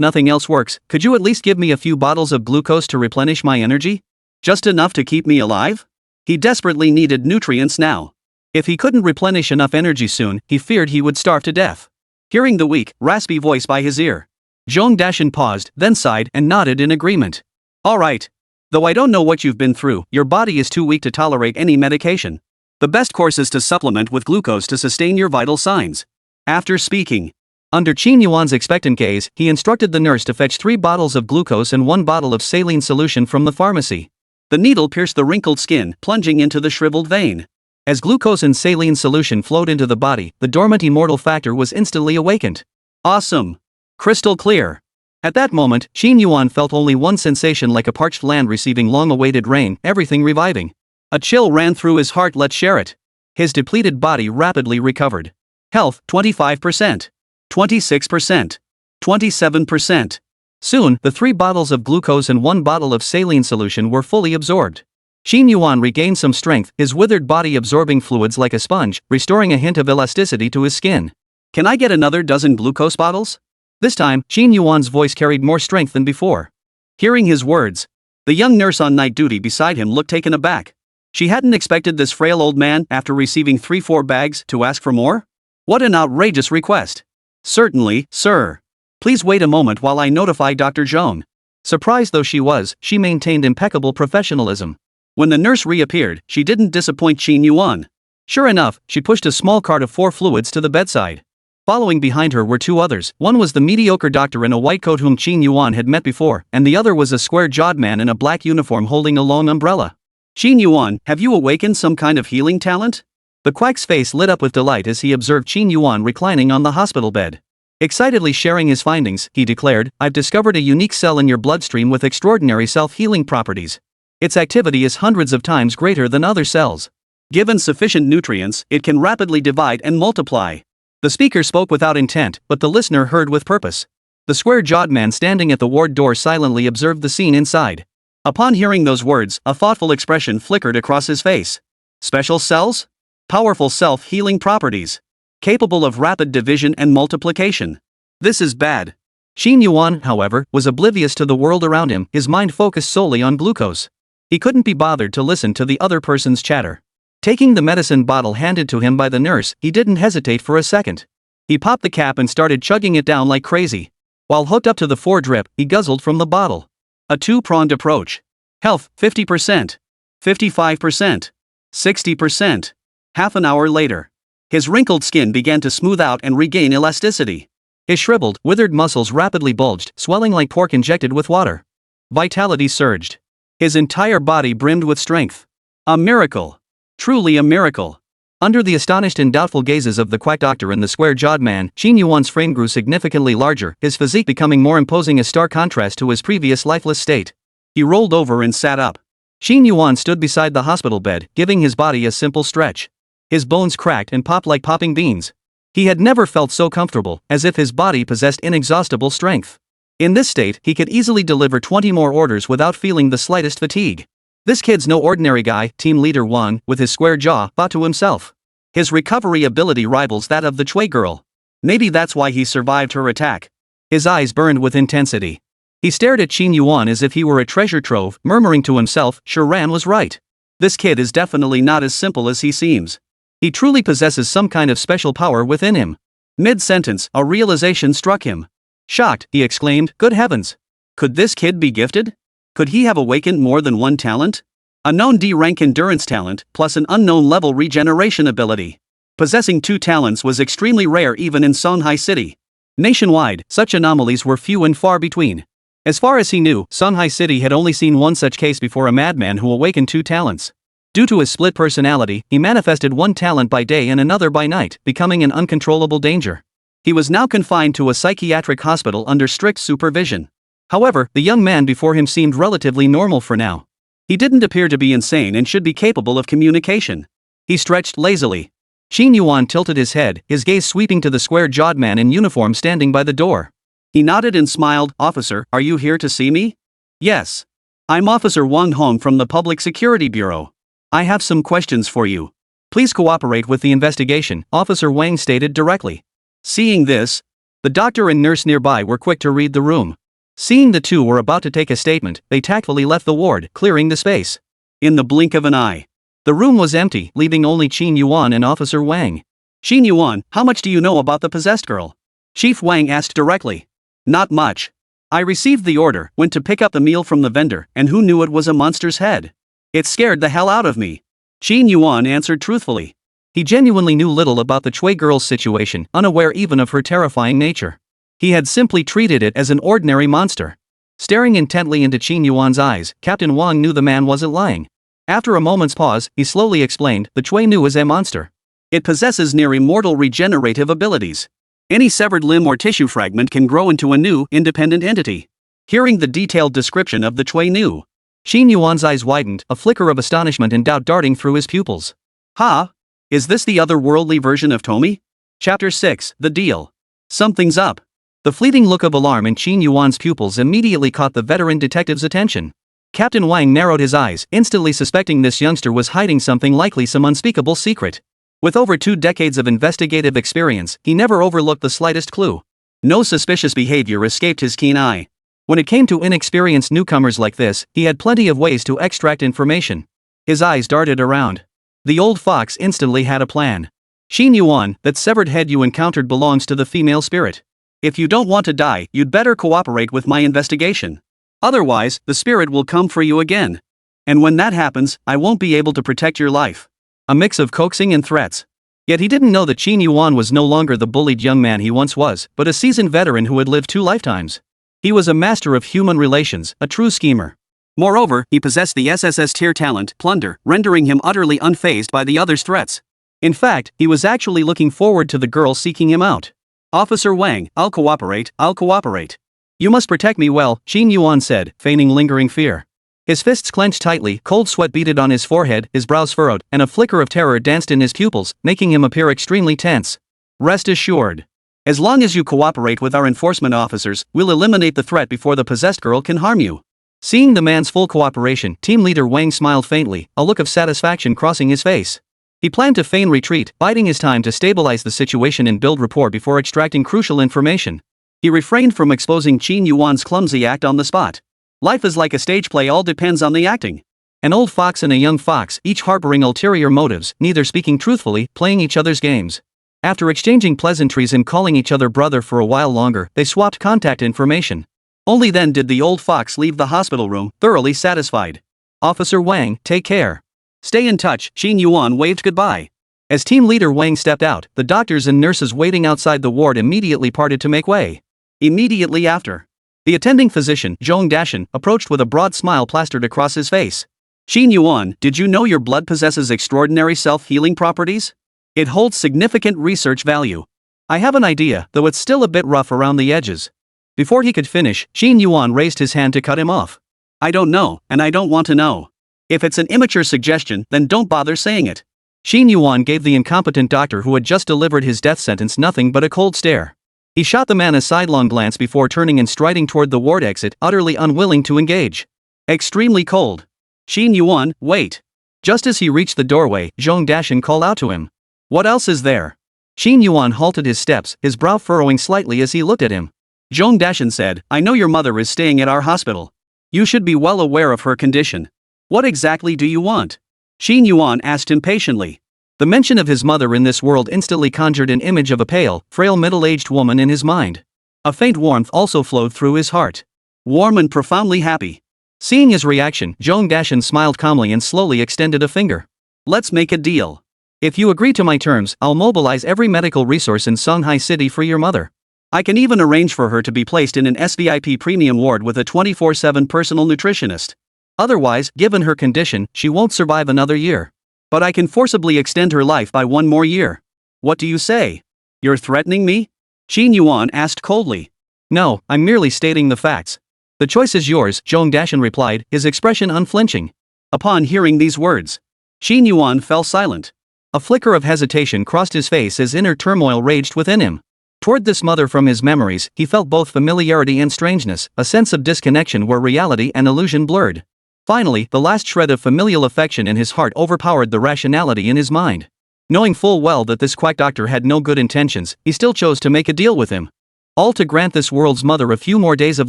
nothing else works, could you at least give me a few bottles of glucose to replenish my energy? Just enough to keep me alive?" He desperately needed nutrients now. If he couldn't replenish enough energy soon, he feared he would starve to death. Hearing the weak, raspy voice by his ear, Zhong Dashan paused, then sighed and nodded in agreement. "All right. Though I don't know what you've been through, your body is too weak to tolerate any medication. The best course is to supplement with glucose to sustain your vital signs." After speaking, under Qin Yuan's expectant gaze, he instructed the nurse to fetch 3 bottles of glucose and 1 bottle of saline solution from the pharmacy. The needle pierced the wrinkled skin, plunging into the shriveled vein. As glucose and saline solution flowed into the body, the dormant immortal factor was instantly awakened. Awesome! Crystal clear. At that moment, Qin Yuan felt only one sensation, like a parched land receiving long-awaited rain, everything reviving. A chill ran through his heart. Let's share it. His depleted body rapidly recovered. Health, 25%. 26%. 27%. Soon, the 3 bottles of glucose and 1 bottle of saline solution were fully absorbed. Qin Yuan regained some strength, his withered body absorbing fluids like a sponge, restoring a hint of elasticity to his skin. "Can I get another dozen glucose bottles?" This time, Qin Yuan's voice carried more strength than before. Hearing his words, the young nurse on night duty beside him looked taken aback. She hadn't expected this frail old man, after receiving 3-4 bags, to ask for more. What an outrageous request. "Certainly, sir. Please wait a moment while I notify Dr. Zhong." Surprised though she was, she maintained impeccable professionalism. When the nurse reappeared, she didn't disappoint Qin Yuan. Sure enough, she pushed a small cart of 4 fluids to the bedside. Following behind her were 2 others. One was the mediocre doctor in a white coat whom Qin Yuan had met before, and the other was a square-jawed man in a black uniform holding a long umbrella. "Qin Yuan, have you awakened some kind of healing talent?" The quack's face lit up with delight as he observed Qin Yuan reclining on the hospital bed. Excitedly sharing his findings, he declared, "I've discovered a unique cell in your bloodstream with extraordinary self-healing properties. Its activity is hundreds of times greater than other cells. Given sufficient nutrients, it can rapidly divide and multiply." The speaker spoke without intent, but the listener heard with purpose. The square-jawed man standing at the ward door silently observed the scene inside. Upon hearing those words, a thoughtful expression flickered across his face. Special cells? Powerful self-healing properties. Capable of rapid division and multiplication. This is bad. Qin Yuan, however, was oblivious to the world around him, his mind focused solely on glucose. He couldn't be bothered to listen to the other person's chatter. Taking the medicine bottle handed to him by the nurse, he didn't hesitate for a second. He popped the cap and started chugging it down like crazy. While hooked up to the 4-drip, he guzzled from the bottle. A 2-pronged approach. Health, 50%. 55%. 60%. Half an hour later, his wrinkled skin began to smooth out and regain elasticity. His shriveled, withered muscles rapidly bulged, swelling like pork injected with water. Vitality surged. His entire body brimmed with strength. A miracle. Truly a miracle. Under the astonished and doubtful gazes of the quack doctor and the square-jawed man, Qin Yuan's frame grew significantly larger, his physique becoming more imposing, a stark contrast to his previous lifeless state. He rolled over and sat up. Qin Yuan stood beside the hospital bed, giving his body a simple stretch. His bones cracked and popped like popping beans. He had never felt so comfortable, as if his body possessed inexhaustible strength. In this state, he could easily deliver 20 more orders without feeling the slightest fatigue. "This kid's no ordinary guy," team leader Wang, with his square jaw, thought to himself. "His recovery ability rivals that of the Chui girl." Maybe that's why he survived her attack. His eyes burned with intensity. He stared at Qin Yuan as if he were a treasure trove, murmuring to himself, sure Ran was right. This kid is definitely not as simple as he seems. He truly possesses some kind of special power within him. Mid-sentence, a realization struck him. Shocked, he exclaimed, good heavens. Could this kid be gifted? Could he have awakened more than one talent? A known D-rank endurance talent, plus an unknown level regeneration ability. Possessing 2 talents was extremely rare even in Songhai City. Nationwide, such anomalies were few and far between. As far as he knew, Songhai City had only seen one such case before, a madman who awakened 2 talents. Due to his split personality, he manifested one talent by day and another by night, becoming an uncontrollable danger. He was now confined to a psychiatric hospital under strict supervision. However, the young man before him seemed relatively normal for now. He didn't appear to be insane and should be capable of communication. He stretched lazily. Qin Yuan tilted his head, his gaze sweeping to the square-jawed man in uniform standing by the door. He nodded and smiled. Officer, are you here to see me? Yes. I'm Officer Wang Hong from the Public Security Bureau. I have some questions for you. Please cooperate with the investigation, Officer Wang stated directly. Seeing this, the doctor and nurse nearby were quick to read the room. Seeing the two were about to take a statement, they tactfully left the ward, clearing the space. In the blink of an eye, the room was empty, leaving only Qin Yuan and Officer Wang. Qin Yuan, how much do you know about the possessed girl? Chief Wang asked directly. Not much. I received the order, went to pick up the meal from the vendor, and who knew it was a monster's head? It scared the hell out of me. Qin Yuan answered truthfully. He genuinely knew little about the Chui girl's situation, unaware even of her terrifying nature. He had simply treated it as an ordinary monster. Staring intently into Qin Yuan's eyes, Captain Wang knew the man wasn't lying. After a moment's pause, he slowly explained, the Chui Nu is a monster. It possesses near-immortal regenerative abilities. Any severed limb or tissue fragment can grow into a new, independent entity. Hearing the detailed description of the Chui Nu, Qin Yuan's eyes widened, a flicker of astonishment and doubt darting through his pupils. Ha! Is this the otherworldly version of Tomi? Chapter 6, The Deal. Something's up. The fleeting look of alarm in Qin Yuan's pupils immediately caught the veteran detective's attention. Captain Wang narrowed his eyes, instantly suspecting this youngster was hiding something, likely some unspeakable secret. With over 2 decades of investigative experience, he never overlooked the slightest clue. No suspicious behavior escaped his keen eye. When it came to inexperienced newcomers like this, he had plenty of ways to extract information. His eyes darted around. The old fox instantly had a plan. Qin Yuan, that severed head you encountered belongs to the female spirit. If you don't want to die, you'd better cooperate with my investigation. Otherwise, the spirit will come for you again. And when that happens, I won't be able to protect your life. A mix of coaxing and threats. Yet he didn't know that Qin Yuan was no longer the bullied young man he once was, but a seasoned veteran who had lived 2 lifetimes. He was a master of human relations, a true schemer. Moreover, he possessed the SSS tier talent, Plunder, rendering him utterly unfazed by the other's threats. In fact, he was actually looking forward to the girl seeking him out. Officer Wang, I'll cooperate. You must protect me well, Qin Yuan said, feigning lingering fear. His fists clenched tightly, cold sweat beaded on his forehead, his brows furrowed, and a flicker of terror danced in his pupils, making him appear extremely tense. Rest assured. As long as you cooperate with our enforcement officers, we'll eliminate the threat before the possessed girl can harm you. Seeing the man's full cooperation, Team Leader Wang smiled faintly, a look of satisfaction crossing his face. He planned to feign retreat, biding his time to stabilize the situation and build rapport before extracting crucial information. He refrained from exposing Qin Yuan's clumsy act on the spot. Life is like a stage play, all depends on the acting. An old fox and a young fox, each harboring ulterior motives, neither speaking truthfully, playing each other's games. After exchanging pleasantries and calling each other brother for a while longer, they swapped contact information. Only then did the old fox leave the hospital room, thoroughly satisfied. Officer Wang, take care. Stay in touch. Qin Yuan waved goodbye. As Team Leader Wang stepped out, the doctors and nurses waiting outside the ward immediately parted to make way. Immediately after, the attending physician, Zhong Dashan, approached with a broad smile plastered across his face. Qin Yuan, did you know your blood possesses extraordinary self-healing properties? It holds significant research value. I have an idea, though it's still a bit rough around the edges. Before he could finish, Qin Yuan raised his hand to cut him off. I don't know, and I don't want to know. If it's an immature suggestion, then don't bother saying it. Qin Yuan gave the incompetent doctor who had just delivered his death sentence nothing but a cold stare. He shot the man a sidelong glance before turning and striding toward the ward exit, utterly unwilling to engage. Extremely cold. Qin Yuan, wait. Just as he reached the doorway, Zhong Dashan called out to him. What else is there? Xin Yuan halted his steps, his brow furrowing slightly as he looked at him. Zhong Dashan said, I know your mother is staying at our hospital. You should be well aware of her condition. What exactly do you want? Xin Yuan asked impatiently. The mention of his mother in this world instantly conjured an image of a pale, frail middle-aged woman in his mind. A faint warmth also flowed through his heart. Warm and profoundly happy. Seeing his reaction, Zhong Dashan smiled calmly and slowly extended a finger. Let's make a deal. If you agree to my terms, I'll mobilize every medical resource in Songhai City for your mother. I can even arrange for her to be placed in an SVIP premium ward with a 24/7 personal nutritionist. Otherwise, given her condition, she won't survive another year. But I can forcibly extend her life by 1 more year. What do you say? You're threatening me? Xin Yuan asked coldly. No, I'm merely stating the facts. The choice is yours, Zhong Dashan replied, his expression unflinching. Upon hearing these words, Xin Yuan fell silent. A flicker of hesitation crossed his face as inner turmoil raged within him. Toward this mother from his memories, he felt both familiarity and strangeness, a sense of disconnection where reality and illusion blurred. Finally, the last shred of familial affection in his heart overpowered the rationality in his mind. Knowing full well that this quack doctor had no good intentions, he still chose to make a deal with him. All to grant this world's mother a few more days of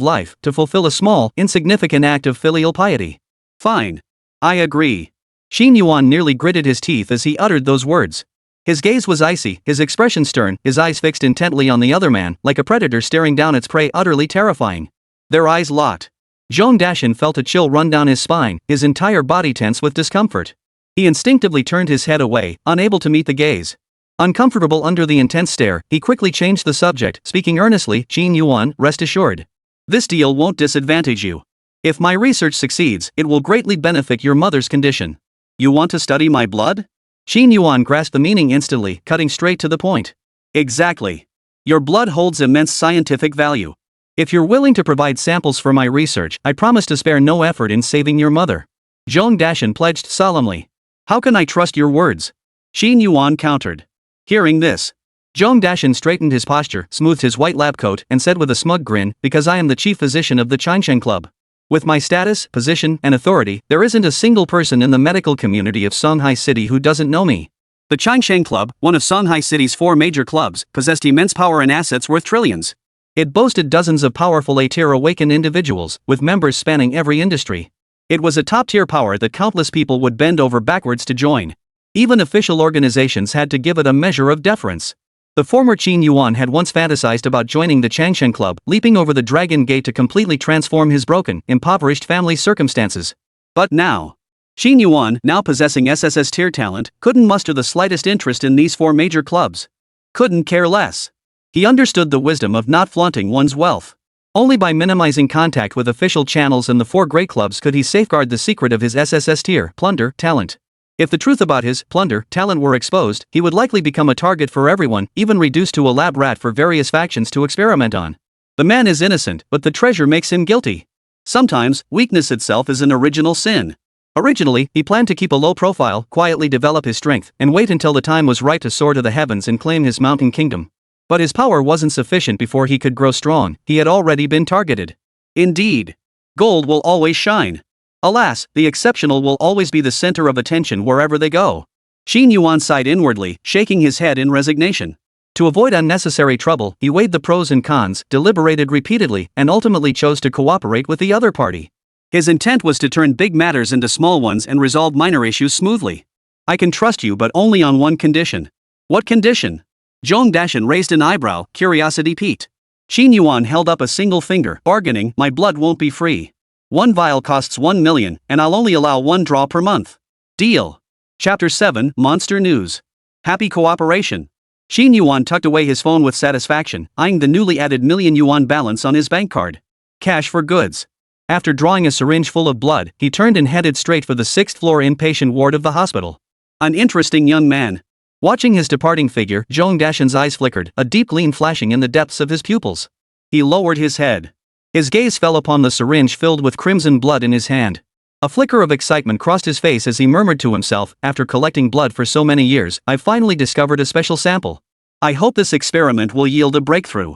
life, to fulfill a small, insignificant act of filial piety. Fine. I agree. Xin Yuan nearly gritted his teeth as he uttered those words. His gaze was icy, his expression stern, his eyes fixed intently on the other man, like a predator staring down its prey, utterly terrifying. Their eyes locked. Zhong Dashan felt a chill run down his spine, his entire body tense with discomfort. He instinctively turned his head away, unable to meet the gaze. Uncomfortable under the intense stare, he quickly changed the subject, speaking earnestly, Xin Yuan, rest assured. This deal won't disadvantage you. If my research succeeds, it will greatly benefit your mother's condition. You want to study my blood? Xin Yuan grasped the meaning instantly, cutting straight to the point. Exactly. Your blood holds immense scientific value. If you're willing to provide samples for my research, I promise to spare no effort in saving your mother. Zhong Dashan pledged solemnly. How can I trust your words? Xin Yuan countered. Hearing this, Zhong Dashan straightened his posture, smoothed his white lab coat, and said with a smug grin, because I am the chief physician of the Changsheng Club. With my status, position, and authority, there isn't a single person in the medical community of Songhai City who doesn't know me. The Changsheng Club, one of Songhai City's 4 major clubs, possessed immense power and assets worth trillions. It boasted dozens of powerful A-tier awakened individuals, with members spanning every industry. It was a top-tier power that countless people would bend over backwards to join. Even official organizations had to give it a measure of deference. The former Qin Yuan had once fantasized about joining the Changsheng Club, leaping over the Dragon Gate to completely transform his broken, impoverished family circumstances. But now, Qin Yuan, now possessing SSS tier talent, couldn't muster the slightest interest in these 4 major clubs. Couldn't care less. He understood the wisdom of not flaunting one's wealth. Only by minimizing contact with official channels and the 4 great clubs could he safeguard the secret of his SSS tier, Plunder, talent. If the truth about his Plunder talent were exposed, he would likely become a target for everyone, even reduced to a lab rat for various factions to experiment on. The man is innocent, but the treasure makes him guilty. Sometimes, weakness itself is an original sin. Originally, he planned to keep a low profile, quietly develop his strength, and wait until the time was right to soar to the heavens and claim his mountain kingdom. But his power wasn't sufficient before he could grow strong, he had already been targeted. Indeed. Gold will always shine. Alas, the exceptional will always be the center of attention wherever they go. Xin Yuan sighed inwardly, shaking his head in resignation. To avoid unnecessary trouble, he weighed the pros and cons, deliberated repeatedly, and ultimately chose to cooperate with the other party. His intent was to turn big matters into small ones and resolve minor issues smoothly. I can trust you, but only on one condition. What condition? Zhong Dashan raised an eyebrow, curiosity piqued. Xin Yuan held up a single finger, bargaining, my blood won't be free. 1 vial costs 1 million, and I'll only allow 1 draw per month. Deal. Chapter 7, Monster News. Happy cooperation. Xin Yuan tucked away his phone with satisfaction, eyeing the newly added million yuan balance on his bank card. Cash for goods. After drawing a syringe full of blood, he turned and headed straight for the 6th floor inpatient ward of the hospital. An interesting young man. Watching his departing figure, Zhong Dashan's eyes flickered, a deep gleam flashing in the depths of his pupils. He lowered his head. His gaze fell upon the syringe filled with crimson blood in his hand. A flicker of excitement crossed his face as he murmured to himself, after collecting blood for so many years, I've finally discovered a special sample. I hope this experiment will yield a breakthrough.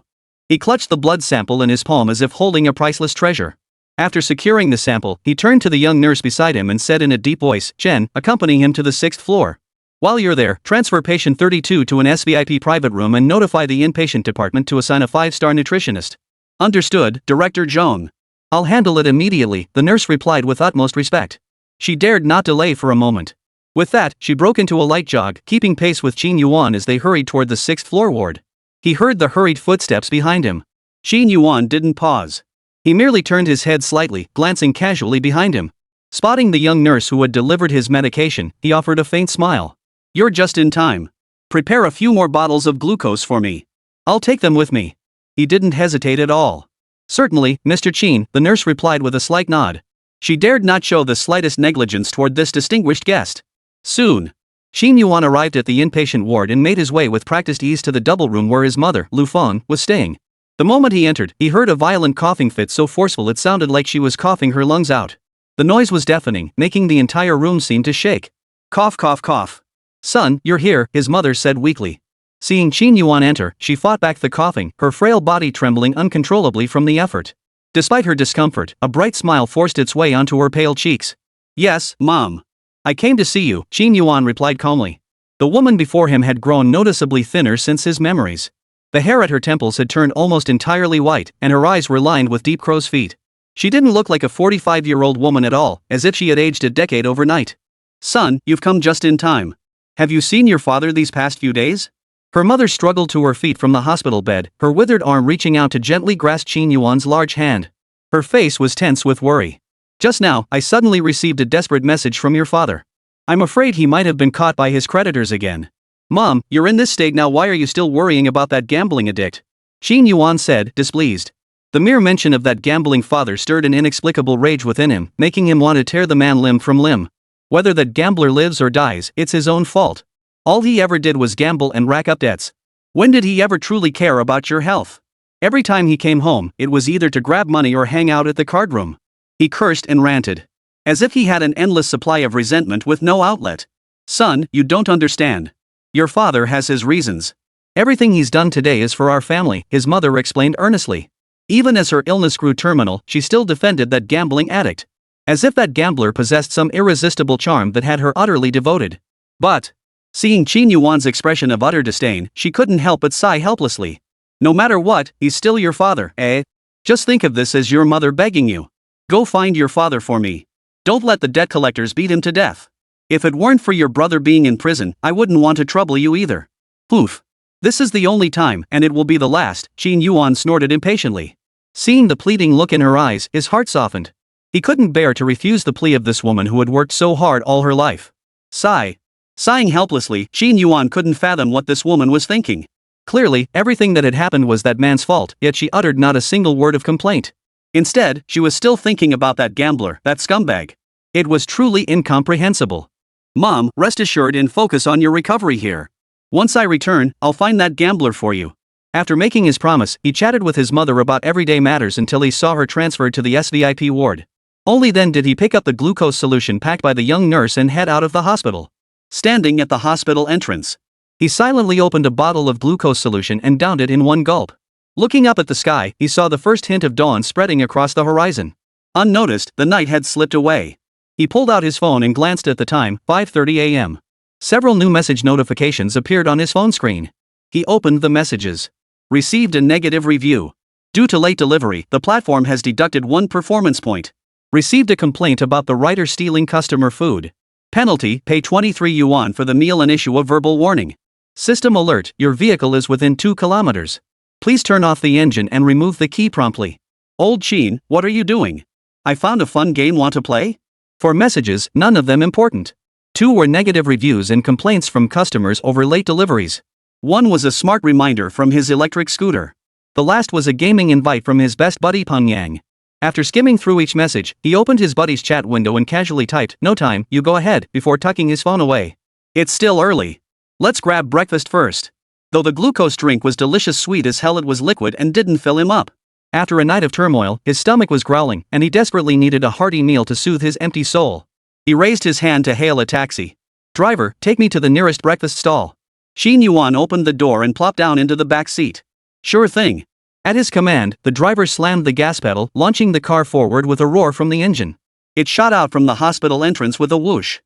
He clutched the blood sample in his palm as if holding a priceless treasure. After securing the sample, he turned to the young nurse beside him and said in a deep voice, Chen, accompany him to the 6th floor. While you're there, transfer patient 32 to an SVIP private room and notify the inpatient department to assign a 5-star nutritionist. Understood, Director Joan. I'll handle it immediately, the nurse replied with utmost respect. She dared not delay for a moment. With that, she broke into a light jog, keeping pace with Qin Yuan as they hurried toward the 6th floor ward. He heard the hurried footsteps behind him. Qin Yuan didn't pause. He merely turned his head slightly, glancing casually behind him. Spotting the young nurse who had delivered his medication, he offered a faint smile. You're just in time. Prepare a few more bottles of glucose for me. I'll take them with me. He didn't hesitate at all. Certainly, Mr. Qin, the nurse replied with a slight nod. She dared not show the slightest negligence toward this distinguished guest. Soon, Qin Yuan arrived at the inpatient ward and made his way with practiced ease to the double room where his mother, Lu Feng, was staying. The moment he entered, he heard a violent coughing fit so forceful it sounded like she was coughing her lungs out. The noise was deafening, making the entire room seem to shake. Cough, cough, cough. Son, you're here, his mother said weakly. Seeing Qin Yuan enter, she fought back the coughing, her frail body trembling uncontrollably from the effort. Despite her discomfort, a bright smile forced its way onto her pale cheeks. Yes, Mom. I came to see you, Qin Yuan replied calmly. The woman before him had grown noticeably thinner since his memories. The hair at her temples had turned almost entirely white, and her eyes were lined with deep crow's feet. She didn't look like a 45-year-old woman at all, as if she had aged a decade overnight. Son, you've come just in time. Have you seen your father these past few days? Her mother struggled to her feet from the hospital bed, her withered arm reaching out to gently grasp Qin Yuan's large hand. Her face was tense with worry. Just now, I suddenly received a desperate message from your father. I'm afraid he might have been caught by his creditors again. Mom, you're in this state now, why are you still worrying about that gambling addict? Qin Yuan said, displeased. The mere mention of that gambling father stirred an inexplicable rage within him, making him want to tear the man limb from limb. Whether that gambler lives or dies, it's his own fault. All he ever did was gamble and rack up debts. When did he ever truly care about your health? Every time he came home, it was either to grab money or hang out at the card room. He cursed and ranted. As if he had an endless supply of resentment with no outlet. Son, you don't understand. Your father has his reasons. Everything he's done today is for our family, his mother explained earnestly. Even as her illness grew terminal, she still defended that gambling addict. As if that gambler possessed some irresistible charm that had her utterly devoted. But, seeing Qin Yuan's expression of utter disdain, she couldn't help but sigh helplessly. No matter what, he's still your father, eh? Just think of this as your mother begging you. Go find your father for me. Don't let the debt collectors beat him to death. If it weren't for your brother being in prison, I wouldn't want to trouble you either. Oof. This is the only time, and it will be the last, Qin Yuan snorted impatiently. Seeing the pleading look in her eyes, his heart softened. He couldn't bear to refuse the plea of this woman who had worked so hard all her life. Sigh. Sighing helplessly, Qin Yuan couldn't fathom what this woman was thinking. Clearly, everything that had happened was that man's fault, yet she uttered not a single word of complaint. Instead, she was still thinking about that gambler, that scumbag. It was truly incomprehensible. Mom, rest assured and focus on your recovery here. Once I return, I'll find that gambler for you. After making his promise, he chatted with his mother about everyday matters until he saw her transferred to the SVIP ward. Only then did he pick up the glucose solution packed by the young nurse and head out of the hospital. Standing at the hospital entrance, he silently opened a bottle of glucose solution and downed it in one gulp. Looking up at the sky, he saw the first hint of dawn spreading across the horizon. Unnoticed, the night had slipped away. He pulled out his phone and glanced at the time, 5:30 a.m. Several new message notifications appeared on his phone screen. He opened the messages. Received a negative review. Due to late delivery, the platform has deducted 1 performance point. Received a complaint about the writer stealing customer food. Penalty, pay 23 yuan for the meal and issue a verbal warning. System alert, your vehicle is within 2 kilometers. Please turn off the engine and remove the key promptly. Old Qin, what are you doing? I found a fun game, want to play? For messages, none of them important. 2 were negative reviews and complaints from customers over late deliveries. 1 was a smart reminder from his electric scooter. The last was a gaming invite from his best buddy Pengyang. After skimming through each message, he opened his buddy's chat window and casually typed, "No time, you go ahead," before tucking his phone away. It's still early. Let's grab breakfast first. Though the glucose drink was delicious sweet as hell, it was liquid and didn't fill him up. After a night of turmoil, his stomach was growling, and he desperately needed a hearty meal to soothe his empty soul. He raised his hand to hail a taxi. "Driver, take me to the nearest breakfast stall." Qin Yuan opened the door and plopped down into the back seat. Sure thing. At his command, the driver slammed the gas pedal, launching the car forward with a roar from the engine. It shot out from the hospital entrance with a whoosh.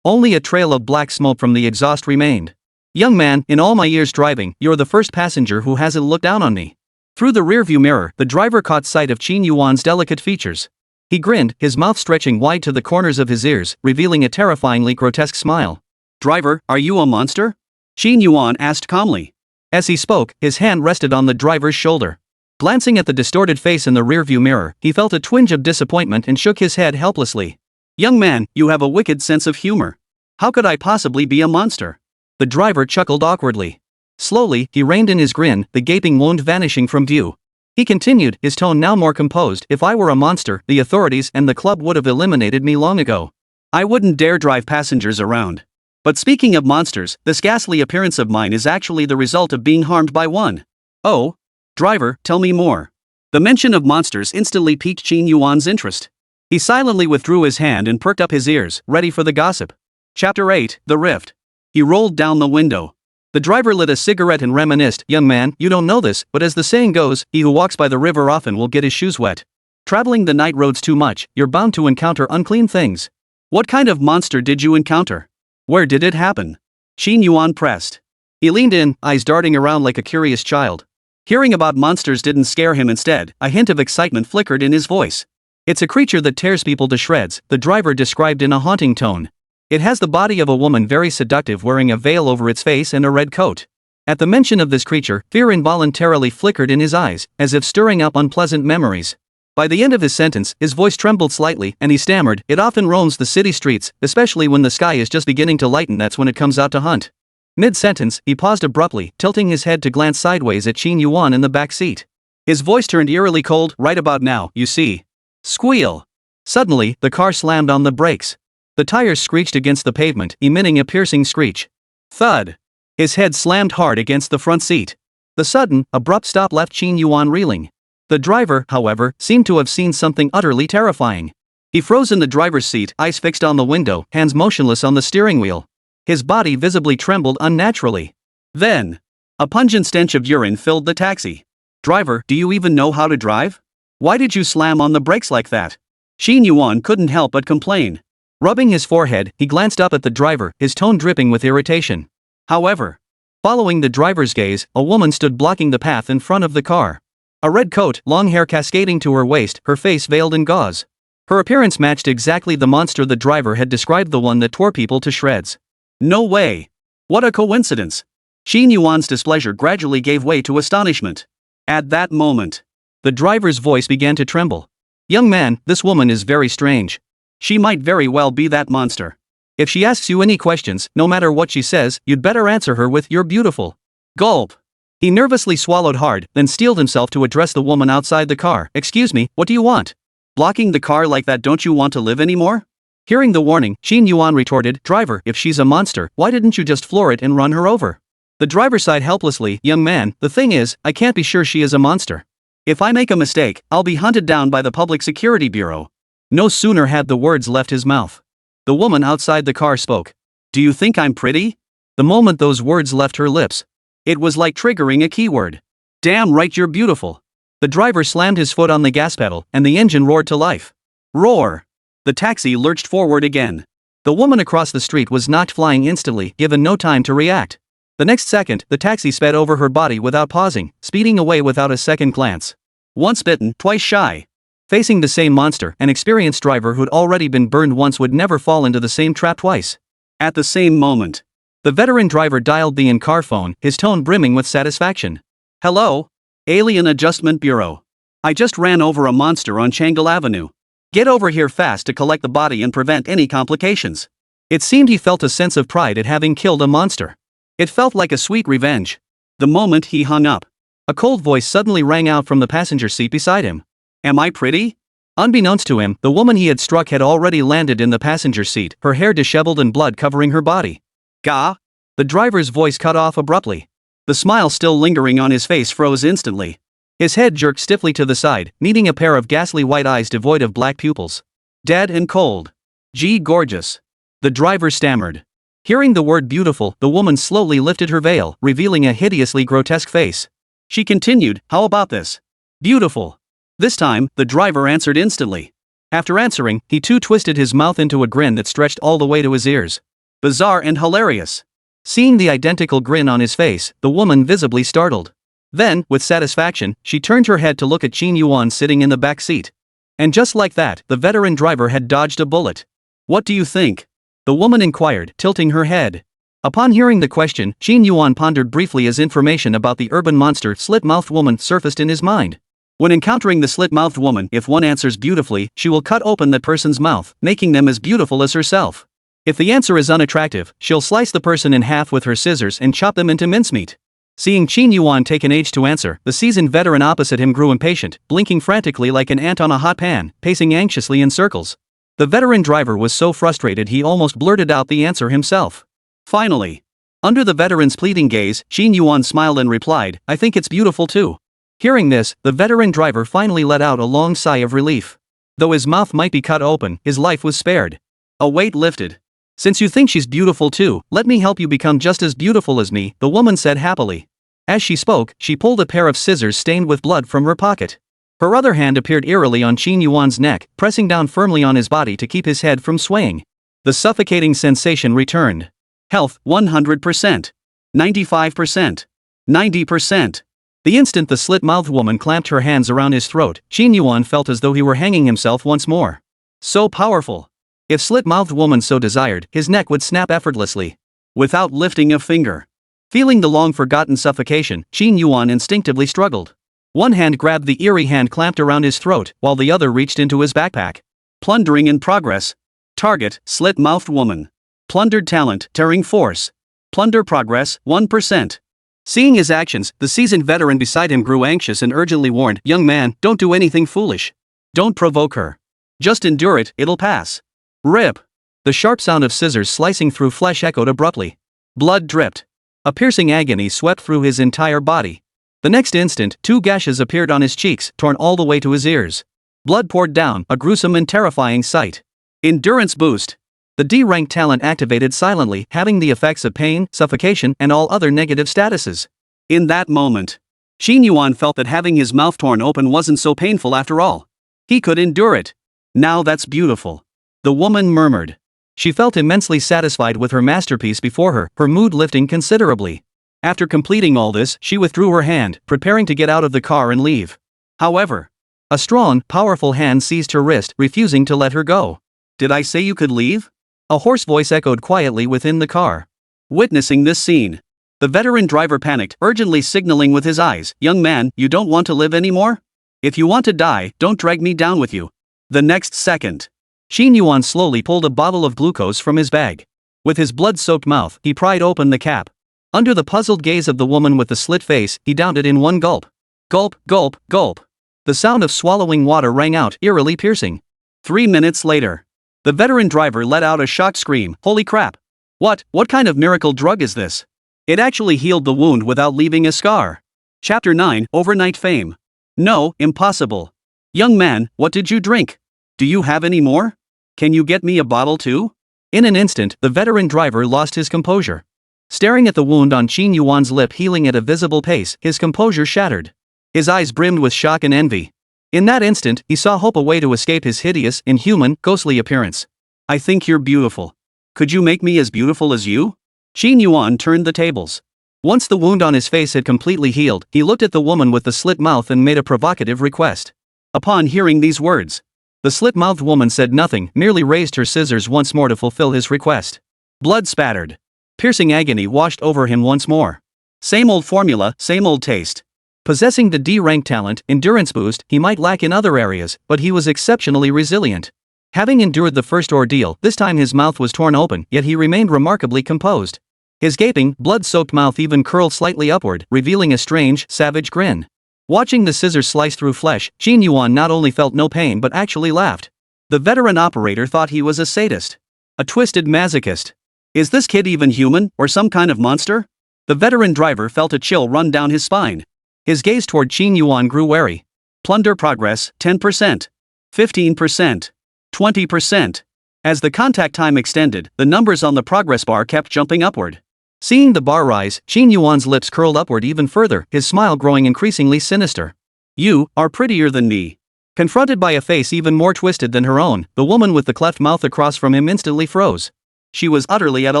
Only a trail of black smoke from the exhaust remained. Young man, in all my years driving, you're the first passenger who hasn't looked down on me. Through the rearview mirror, the driver caught sight of Qin Yuan's delicate features. He grinned, his mouth stretching wide to the corners of his ears, revealing a terrifyingly grotesque smile. Driver, are you a monster? Qin Yuan asked calmly. As he spoke, his hand rested on the driver's shoulder. Glancing at the distorted face in the rearview mirror, he felt a twinge of disappointment and shook his head helplessly. Young man, you have a wicked sense of humor. How could I possibly be a monster? The driver chuckled awkwardly. Slowly, he reined in his grin, the gaping wound vanishing from view. He continued, his tone now more composed. If I were a monster, the authorities and the club would have eliminated me long ago. I wouldn't dare drive passengers around. But speaking of monsters, this ghastly appearance of mine is actually the result of being harmed by one. Oh? Driver, tell me more. The mention of monsters instantly piqued Qin Yuan's interest. He silently withdrew his hand and perked up his ears, ready for the gossip. Chapter 8, The Rift. He rolled down the window. The driver lit a cigarette and reminisced, young man, you don't know this, but as the saying goes, he who walks by the river often will get his shoes wet. Traveling the night roads too much, you're bound to encounter unclean things. What kind of monster did you encounter? Where did it happen? Qin Yuan pressed. He leaned in, eyes darting around like a curious child. Hearing about monsters didn't scare him. Instead, a hint of excitement flickered in his voice. It's a creature that tears people to shreds, the driver described in a haunting tone. It has the body of a woman, very seductive, wearing a veil over its face and a red coat. At the mention of this creature, fear involuntarily flickered in his eyes, as if stirring up unpleasant memories. By the end of his sentence, his voice trembled slightly, and he stammered, it often roams the city streets, especially when the sky is just beginning to lighten, that's when it comes out to hunt. Mid-sentence, he paused abruptly, tilting his head to glance sideways at Qin Yuan in the back seat. His voice turned eerily cold, right about now, you see. Squeal. Suddenly, the car slammed on the brakes. The tires screeched against the pavement, emitting a piercing screech. Thud. His head slammed hard against the front seat. The sudden, abrupt stop left Qin Yuan reeling. The driver, however, seemed to have seen something utterly terrifying. He froze in the driver's seat, eyes fixed on the window, hands motionless on the steering wheel. His body visibly trembled unnaturally. Then, a pungent stench of urine filled the taxi. Driver, do you even know how to drive? Why did you slam on the brakes like that? Qin Yuan couldn't help but complain. Rubbing his forehead, he glanced up at the driver, his tone dripping with irritation. However, following the driver's gaze, a woman stood blocking the path in front of the car. A red coat, long hair cascading to her waist, her face veiled in gauze. Her appearance matched exactly the monster the driver had described, the one that tore people to shreds. No way! What a coincidence! Qin Yuan's displeasure gradually gave way to astonishment. At that moment, the driver's voice began to tremble. Young man, this woman is very strange. She might very well be that monster. If she asks you any questions, no matter what she says, you'd better answer her with, you're beautiful. Gulp. He nervously swallowed hard, then steeled himself to address the woman outside the car. Excuse me, what do you want? Blocking the car like that, don't you want to live anymore? Hearing the warning, Qin Yuan retorted, driver, if she's a monster, why didn't you just floor it and run her over? The driver sighed helplessly, young man, the thing is, I can't be sure she is a monster. If I make a mistake, I'll be hunted down by the Public Security Bureau. No sooner had the words left his mouth. The woman outside the car spoke. Do you think I'm pretty? The moment those words left her lips, it was like triggering a keyword. Damn right you're beautiful. The driver slammed his foot on the gas pedal, and the engine roared to life. Roar! The taxi lurched forward again. The woman across the street was knocked flying instantly, given no time to react. The next second, the taxi sped over her body without pausing, speeding away without a second glance. Once bitten, twice shy. Facing the same monster, an experienced driver who'd already been burned once would never fall into the same trap twice. At the same moment, the veteran driver dialed the in-car phone, his tone brimming with satisfaction. Hello? Alien Adjustment Bureau. I just ran over a monster on Changal Avenue. Get over here fast to collect the body and prevent any complications. It seemed he felt a sense of pride at having killed a monster. It felt like a sweet revenge. The moment he hung up, a cold voice suddenly rang out from the passenger seat beside him. Am I pretty? Unbeknownst to him, the woman he had struck had already landed in the passenger seat, her hair disheveled and blood covering her body. Gah! The driver's voice cut off abruptly. The smile still lingering on his face froze instantly. His head jerked stiffly to the side, needing a pair of ghastly white eyes devoid of black pupils. Dead and cold. Gee, gorgeous. The driver stammered. Hearing the word beautiful, the woman slowly lifted her veil, revealing a hideously grotesque face. She continued, how about this? Beautiful. This time, the driver answered instantly. After answering, he too twisted his mouth into a grin that stretched all the way to his ears. Bizarre and hilarious. Seeing the identical grin on his face, the woman visibly startled. Then, with satisfaction, she turned her head to look at Qin Yuan sitting in the back seat. And just like that, the veteran driver had dodged a bullet. What do you think? The woman inquired, tilting her head. Upon hearing the question, Qin Yuan pondered briefly as information about the urban monster slit-mouthed woman surfaced in his mind. When encountering the slit-mouthed woman, if one answers beautifully, she will cut open that person's mouth, making them as beautiful as herself. If the answer is unattractive, she'll slice the person in half with her scissors and chop them into mincemeat. Seeing Qin Yuan take an age to answer, the seasoned veteran opposite him grew impatient, blinking frantically like an ant on a hot pan, pacing anxiously in circles. The veteran driver was so frustrated he almost blurted out the answer himself. Finally, under the veteran's pleading gaze, Qin Yuan smiled and replied, "I think it's beautiful too." Hearing this, the veteran driver finally let out a long sigh of relief. Though his mouth might be cut open, his life was spared. A weight lifted. "Since you think she's beautiful too, let me help you become just as beautiful as me," the woman said happily. As she spoke, she pulled a pair of scissors stained with blood from her pocket. Her other hand appeared eerily on Qin Yuan's neck, pressing down firmly on his body to keep his head from swaying. The suffocating sensation returned. Health, 100%. 95%. 90%. The instant the slit-mouthed woman clamped her hands around his throat, Qin Yuan felt as though he were hanging himself once more. So powerful. If slit-mouthed woman so desired, his neck would snap effortlessly. Without lifting a finger. Feeling the long-forgotten suffocation, Qin Yuan instinctively struggled. One hand grabbed the eerie hand clamped around his throat, while the other reached into his backpack. Plundering in progress. Target, slit-mouthed woman. Plundered talent, tearing force. Plunder progress, 1%. Seeing his actions, the seasoned veteran beside him grew anxious and urgently warned, "Young man, don't do anything foolish. Don't provoke her. Just endure it, it'll pass." Rip. The sharp sound of scissors slicing through flesh echoed abruptly. Blood dripped. A piercing agony swept through his entire body. The next instant, 2 gashes appeared on his cheeks, torn all the way to his ears. Blood poured down, a gruesome and terrifying sight. Endurance boost. The D-rank talent activated silently, having the effects of pain, suffocation, and all other negative statuses. In that moment, Qin Yuan felt that having his mouth torn open wasn't so painful after all. He could endure it. "Now that's beautiful," the woman murmured. She felt immensely satisfied with her masterpiece before her, her mood lifting considerably. After completing all this, she withdrew her hand, preparing to get out of the car and leave. However, a strong, powerful hand seized her wrist, refusing to let her go. "Did I say you could leave?" A hoarse voice echoed quietly within the car. Witnessing this scene, the veteran driver panicked, urgently signaling with his eyes, "Young man, you don't want to live anymore? If you want to die, don't drag me down with you." The next second, Qin Yuan slowly pulled a bottle of glucose from his bag. With his blood-soaked mouth, he pried open the cap. Under the puzzled gaze of the woman with the slit face, he downed it in one gulp. Gulp, gulp, gulp. The sound of swallowing water rang out, eerily piercing. 3 minutes later, the veteran driver let out a shocked scream. "Holy crap! What kind of miracle drug is this? It actually healed the wound without leaving a scar." Chapter 9, Overnight Fame. "No, impossible. Young man, what did you drink? Do you have any more? Can you get me a bottle too?" In an instant, the veteran driver lost his composure. Staring at the wound on Qin Yuan's lip healing at a visible pace, his composure shattered. His eyes brimmed with shock and envy. In that instant, he saw hope a way to escape his hideous, inhuman, ghostly appearance. "I think you're beautiful. Could you make me as beautiful as you?" Qin Yuan turned the tables. Once the wound on his face had completely healed, he looked at the woman with the slit mouth and made a provocative request. Upon hearing these words, the slit-mouthed woman said nothing, merely raised her scissors once more to fulfill his request. Blood spattered. Piercing agony washed over him once more. Same old formula, same old taste. Possessing the D-rank talent, endurance boost, he might lack in other areas, but he was exceptionally resilient. Having endured the first ordeal, this time his mouth was torn open, yet he remained remarkably composed. His gaping, blood-soaked mouth even curled slightly upward, revealing a strange, savage grin. Watching the scissors slice through flesh, Qin Yuan not only felt no pain but actually laughed. The veteran operator thought he was a sadist. A twisted masochist. Is this kid even human, or some kind of monster? The veteran driver felt a chill run down his spine. His gaze toward Qin Yuan grew wary. Plunder progress, 10%. 15%. 20%. As the contact time extended, the numbers on the progress bar kept jumping upward. Seeing the bar rise, Qin Yuan's lips curled upward even further, his smile growing increasingly sinister. "You are prettier than me." Confronted by a face even more twisted than her own, the woman with the cleft mouth across from him instantly froze. She was utterly at a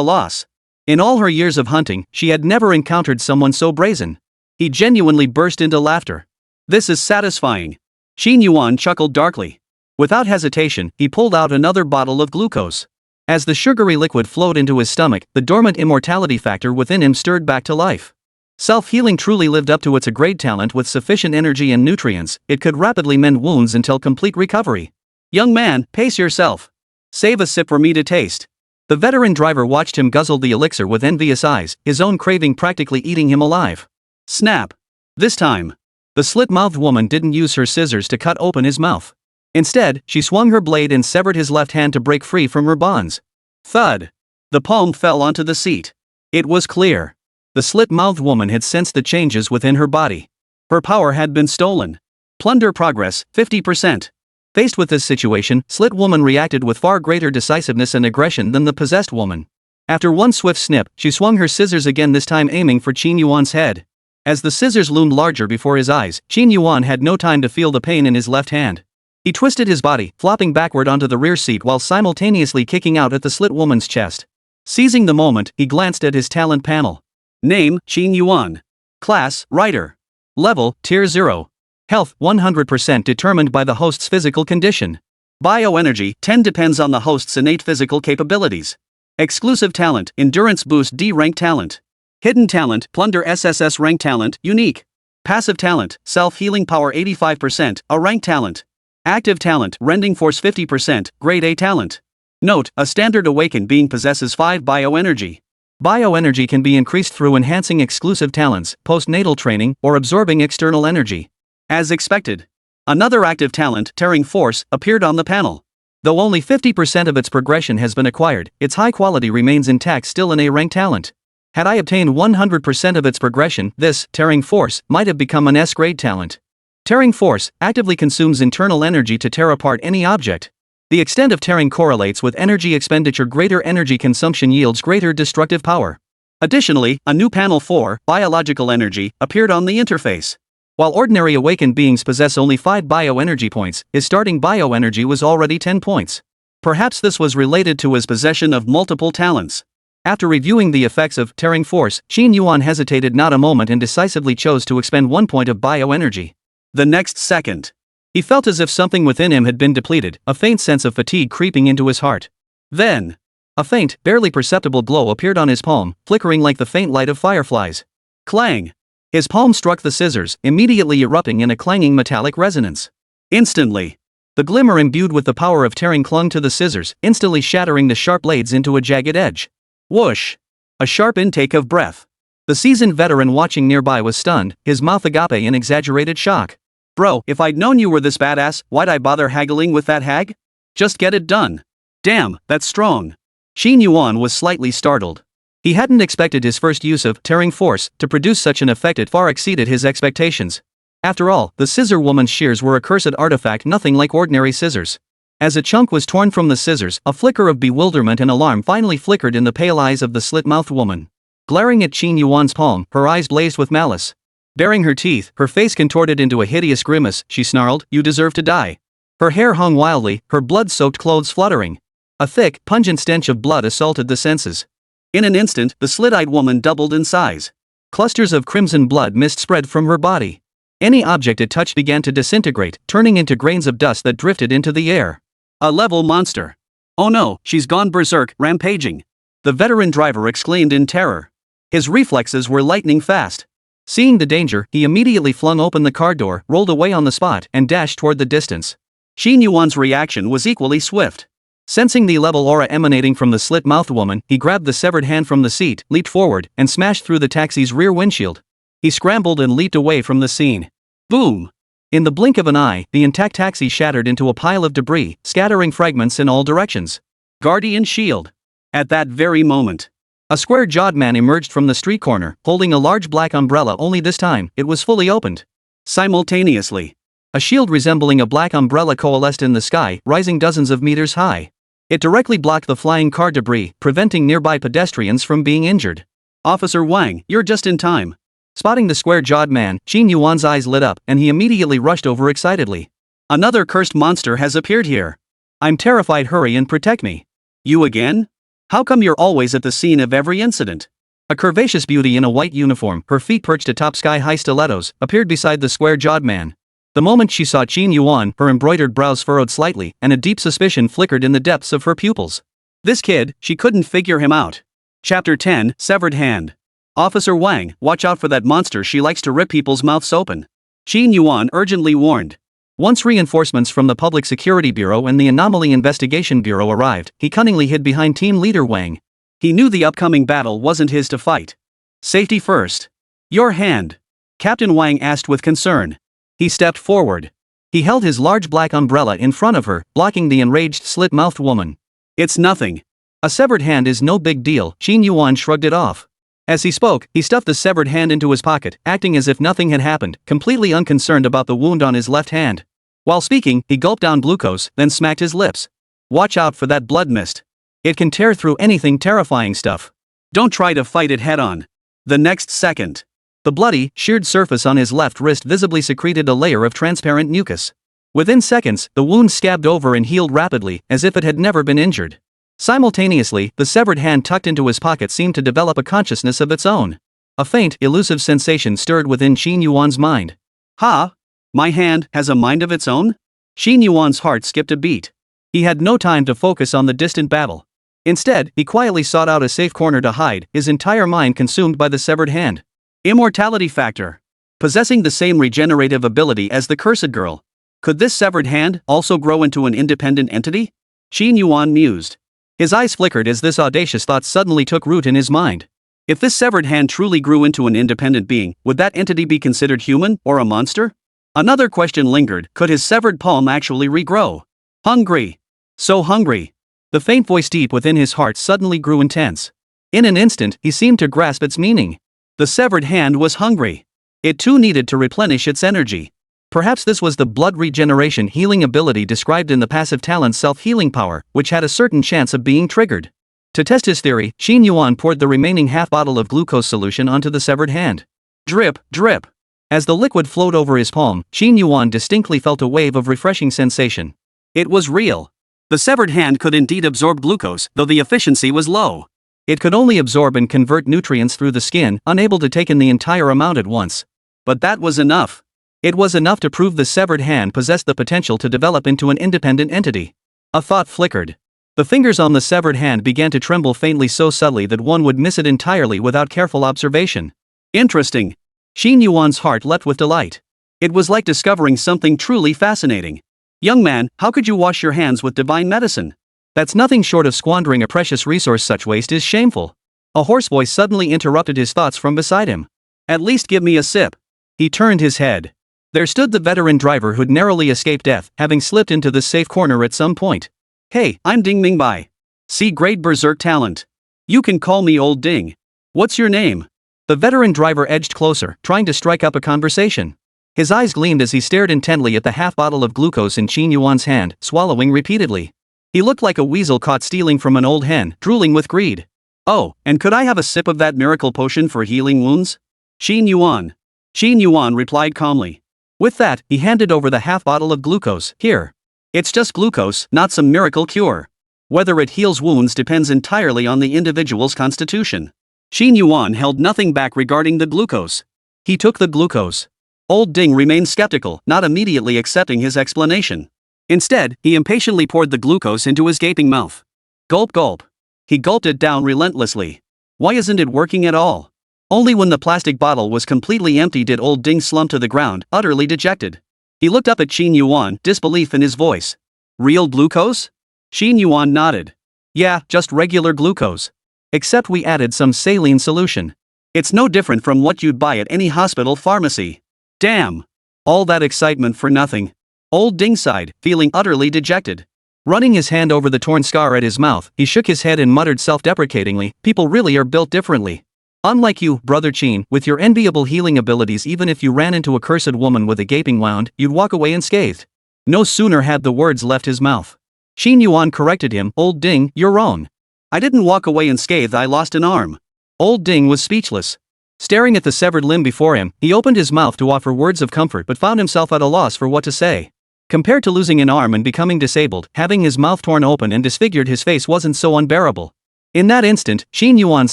loss. In all her years of hunting, she had never encountered someone so brazen. He genuinely burst into laughter. This is satisfying. Qin Yuan chuckled darkly. Without hesitation, he pulled out another bottle of glucose. As the sugary liquid flowed into his stomach, the dormant immortality factor within him stirred back to life. Self-healing truly lived up to its great talent. With sufficient energy and nutrients, it could rapidly mend wounds until complete recovery. Young man, pace yourself. Save a sip for me to taste. The veteran driver watched him guzzle the elixir with envious eyes, his own craving practically eating him alive. Snap. This time, the slit-mouthed woman didn't use her scissors to cut open his mouth. Instead, she swung her blade and severed his left hand to break free from her bonds. Thud. The palm fell onto the seat. It was clear. The slit-mouthed woman had sensed the changes within her body. Her power had been stolen. Plunder progress, 50%. Faced with this situation, Slit Woman reacted with far greater decisiveness and aggression than the possessed woman. After one swift snip, she swung her scissors again, this time aiming for Qin Yuan's head. As the scissors loomed larger before his eyes, Qin Yuan had no time to feel the pain in his left hand. He twisted his body, flopping backward onto the rear seat while simultaneously kicking out at the Slit Woman's chest. Seizing the moment, he glanced at his talent panel. Name, Qin Yuan. Class, Writer. Level, Tier 0. Health, 100% determined by the host's physical condition. Bioenergy, 10 depends on the host's innate physical capabilities. Exclusive talent, Endurance Boost D rank talent. Hidden talent, Plunder SSS rank talent, unique. Passive talent, Self-healing power 85%, a rank talent. Active talent, Rending force 50%, grade A talent. Note, a standard awakened being possesses 5 bioenergy. Bioenergy can be increased through enhancing exclusive talents, postnatal training, or absorbing external energy. As expected, another active talent, Tearing Force, appeared on the panel. Though only 50% of its progression has been acquired, its high quality remains intact, still an A-rank talent. Had I obtained 100% of its progression, this, Tearing Force, might have become an S-grade talent. Tearing Force actively consumes internal energy to tear apart any object. The extent of tearing correlates with energy expenditure. Greater energy consumption yields greater destructive power. Additionally, a new panel for biological energy appeared on the interface. While ordinary awakened beings possess only 5 bioenergy points, his starting bioenergy was already 10 points. Perhaps this was related to his possession of multiple talents. After reviewing the effects of Tearing Force, Qin Yuan hesitated not a moment and decisively chose to expend 1 point of bioenergy. The next second, he felt as if something within him had been depleted, a faint sense of fatigue creeping into his heart. Then, a faint, barely perceptible glow appeared on his palm, flickering like the faint light of fireflies. Clang! His palm struck the scissors, immediately erupting in a clanging metallic resonance. Instantly, the glimmer imbued with the power of tearing clung to the scissors, instantly shattering the sharp blades into a jagged edge. Whoosh! A sharp intake of breath. The seasoned veteran watching nearby was stunned, his mouth agape in exaggerated shock. Bro, if I'd known you were this badass, why'd I bother haggling with that hag? Just get it done. Damn, that's strong. Qin Yuan was slightly startled. He hadn't expected his first use of Tearing Force to produce such an effect. It far exceeded his expectations. After all, the scissor woman's shears were a cursed artifact, nothing like ordinary scissors. As a chunk was torn from the scissors, a flicker of bewilderment and alarm finally flickered in the pale eyes of the slit-mouthed woman. Glaring at Qin Yuan's palm, her eyes blazed with malice. Baring her teeth, her face contorted into a hideous grimace, she snarled, "You deserve to die." Her hair hung wildly, her blood-soaked clothes fluttering. A thick, pungent stench of blood assaulted the senses. In an instant, the slit-eyed woman doubled in size. Clusters of crimson blood mist spread from her body. Any object it touched began to disintegrate, turning into grains of dust that drifted into the air. A-level monster. Oh no, she's gone berserk, rampaging. The veteran driver exclaimed in terror. His reflexes were lightning fast. Seeing the danger, he immediately flung open the car door, rolled away on the spot, and dashed toward the distance. Qin Yuan's reaction was equally swift. Sensing the A-level aura emanating from the slit-mouthed woman, he grabbed the severed hand from the seat, leaped forward, and smashed through the taxi's rear windshield. He scrambled and leaped away from the scene. Boom! In the blink of an eye, the intact taxi shattered into a pile of debris, scattering fragments in all directions. Guardian shield. At that very moment, a square-jawed man emerged from the street corner, holding a large black umbrella, only this time, it was fully opened. Simultaneously, a shield resembling a black umbrella coalesced in the sky, rising dozens of meters high. It directly blocked the flying car debris, preventing nearby pedestrians from being injured. Officer Wang, you're just in time. Spotting the square-jawed man, Qin Yuan's eyes lit up, and he immediately rushed over excitedly. Another cursed monster has appeared here. I'm terrified, hurry and protect me. You again? How come you're always at the scene of every incident? A curvaceous beauty in a white uniform, her feet perched atop sky-high stilettos, appeared beside the square-jawed man. The moment she saw Qin Yuan, her embroidered brows furrowed slightly, and a deep suspicion flickered in the depths of her pupils. This kid, she couldn't figure him out. Chapter 10, Severed Hand. Officer Wang, watch out for that monster, she likes to rip people's mouths open. Qin Yuan urgently warned. Once reinforcements from the Public Security Bureau and the Anomaly Investigation Bureau arrived, he cunningly hid behind team leader Wang. He knew the upcoming battle wasn't his to fight. Safety first. Your hand. Captain Wang asked with concern. He stepped forward. He held his large black umbrella in front of her, blocking the enraged slit-mouthed woman. It's nothing. A severed hand is no big deal, Qin Yuan shrugged it off. As he spoke, he stuffed the severed hand into his pocket, acting as if nothing had happened, completely unconcerned about the wound on his left hand. While speaking, he gulped down glucose, then smacked his lips. Watch out for that blood mist. It can tear through anything, terrifying stuff. Don't try to fight it head-on. The next second, the bloody, sheared surface on his left wrist visibly secreted a layer of transparent mucus. Within seconds, the wound scabbed over and healed rapidly, as if it had never been injured. Simultaneously, the severed hand tucked into his pocket seemed to develop a consciousness of its own. A faint, elusive sensation stirred within Qin Yuan's mind. Ha! My hand has a mind of its own? Qin Yuan's heart skipped a beat. He had no time to focus on the distant battle. Instead, he quietly sought out a safe corner to hide, his entire mind consumed by the severed hand. Immortality factor. Possessing the same regenerative ability as the cursed girl. Could this severed hand also grow into an independent entity? Qin Yuan mused. His eyes flickered as this audacious thought suddenly took root in his mind. If this severed hand truly grew into an independent being, would that entity be considered human or a monster? Another question lingered, could his severed palm actually regrow? Hungry. So hungry. The faint voice deep within his heart suddenly grew intense. In an instant, he seemed to grasp its meaning. The severed hand was hungry. It too needed to replenish its energy. Perhaps this was the blood regeneration healing ability described in the passive talent's self-healing power, which had a certain chance of being triggered. To test his theory, Qin Yuan poured the remaining half bottle of glucose solution onto the severed hand. Drip, drip. As the liquid flowed over his palm, Qin Yuan distinctly felt a wave of refreshing sensation. It was real. The severed hand could indeed absorb glucose, though the efficiency was low. It could only absorb and convert nutrients through the skin, unable to take in the entire amount at once. But that was enough. It was enough to prove the severed hand possessed the potential to develop into an independent entity. A thought flickered. The fingers on the severed hand began to tremble faintly, so subtly that one would miss it entirely without careful observation. Interesting. Qin Yuan's heart leapt with delight. It was like discovering something truly fascinating. Young man, how could you wash your hands with divine medicine? That's nothing short of squandering a precious resource. Such waste is shameful. A hoarse voice suddenly interrupted his thoughts from beside him. At least give me a sip. He turned his head. There stood the veteran driver who'd narrowly escaped death, having slipped into this safe corner at some point. Hey, I'm Ding Mingbai. C-grade berserk talent. You can call me Old Ding. What's your name? The veteran driver edged closer, trying to strike up a conversation. His eyes gleamed as he stared intently at the half bottle of glucose in Qin Yuan's hand, swallowing repeatedly. He looked like a weasel caught stealing from an old hen, drooling with greed. Oh, and could I have a sip of that miracle potion for healing wounds? Qin Yuan. Qin Yuan replied calmly. With that, he handed over the half bottle of glucose. Here. It's just glucose, not some miracle cure. Whether it heals wounds depends entirely on the individual's constitution. Qin Yuan held nothing back regarding the glucose. He took the glucose. Old Ding remained skeptical, not immediately accepting his explanation. Instead, he impatiently poured the glucose into his gaping mouth. Gulp gulp. He gulped it down relentlessly. Why isn't it working at all? Only when the plastic bottle was completely empty did Old Ding slump to the ground, utterly dejected. He looked up at Qin Yuan, disbelief in his voice. Real glucose? Qin Yuan nodded. Yeah, just regular glucose. Except we added some saline solution. It's no different from what you'd buy at any hospital pharmacy. Damn. All that excitement for nothing. Old Ding sighed, feeling utterly dejected. Running his hand over the torn scar at his mouth, he shook his head and muttered self-deprecatingly, people really are built differently. Unlike you, Brother Qin, with your enviable healing abilities, even if you ran into a cursed woman with a gaping wound, you'd walk away unscathed. No sooner had the words left his mouth. Qin Yuan corrected him, Old Ding, you're wrong. I didn't walk away unscathed, I lost an arm. Old Ding was speechless. Staring at the severed limb before him, he opened his mouth to offer words of comfort but found himself at a loss for what to say. Compared to losing an arm and becoming disabled, having his mouth torn open and disfigured his face wasn't so unbearable. In that instant, Qin Yuan's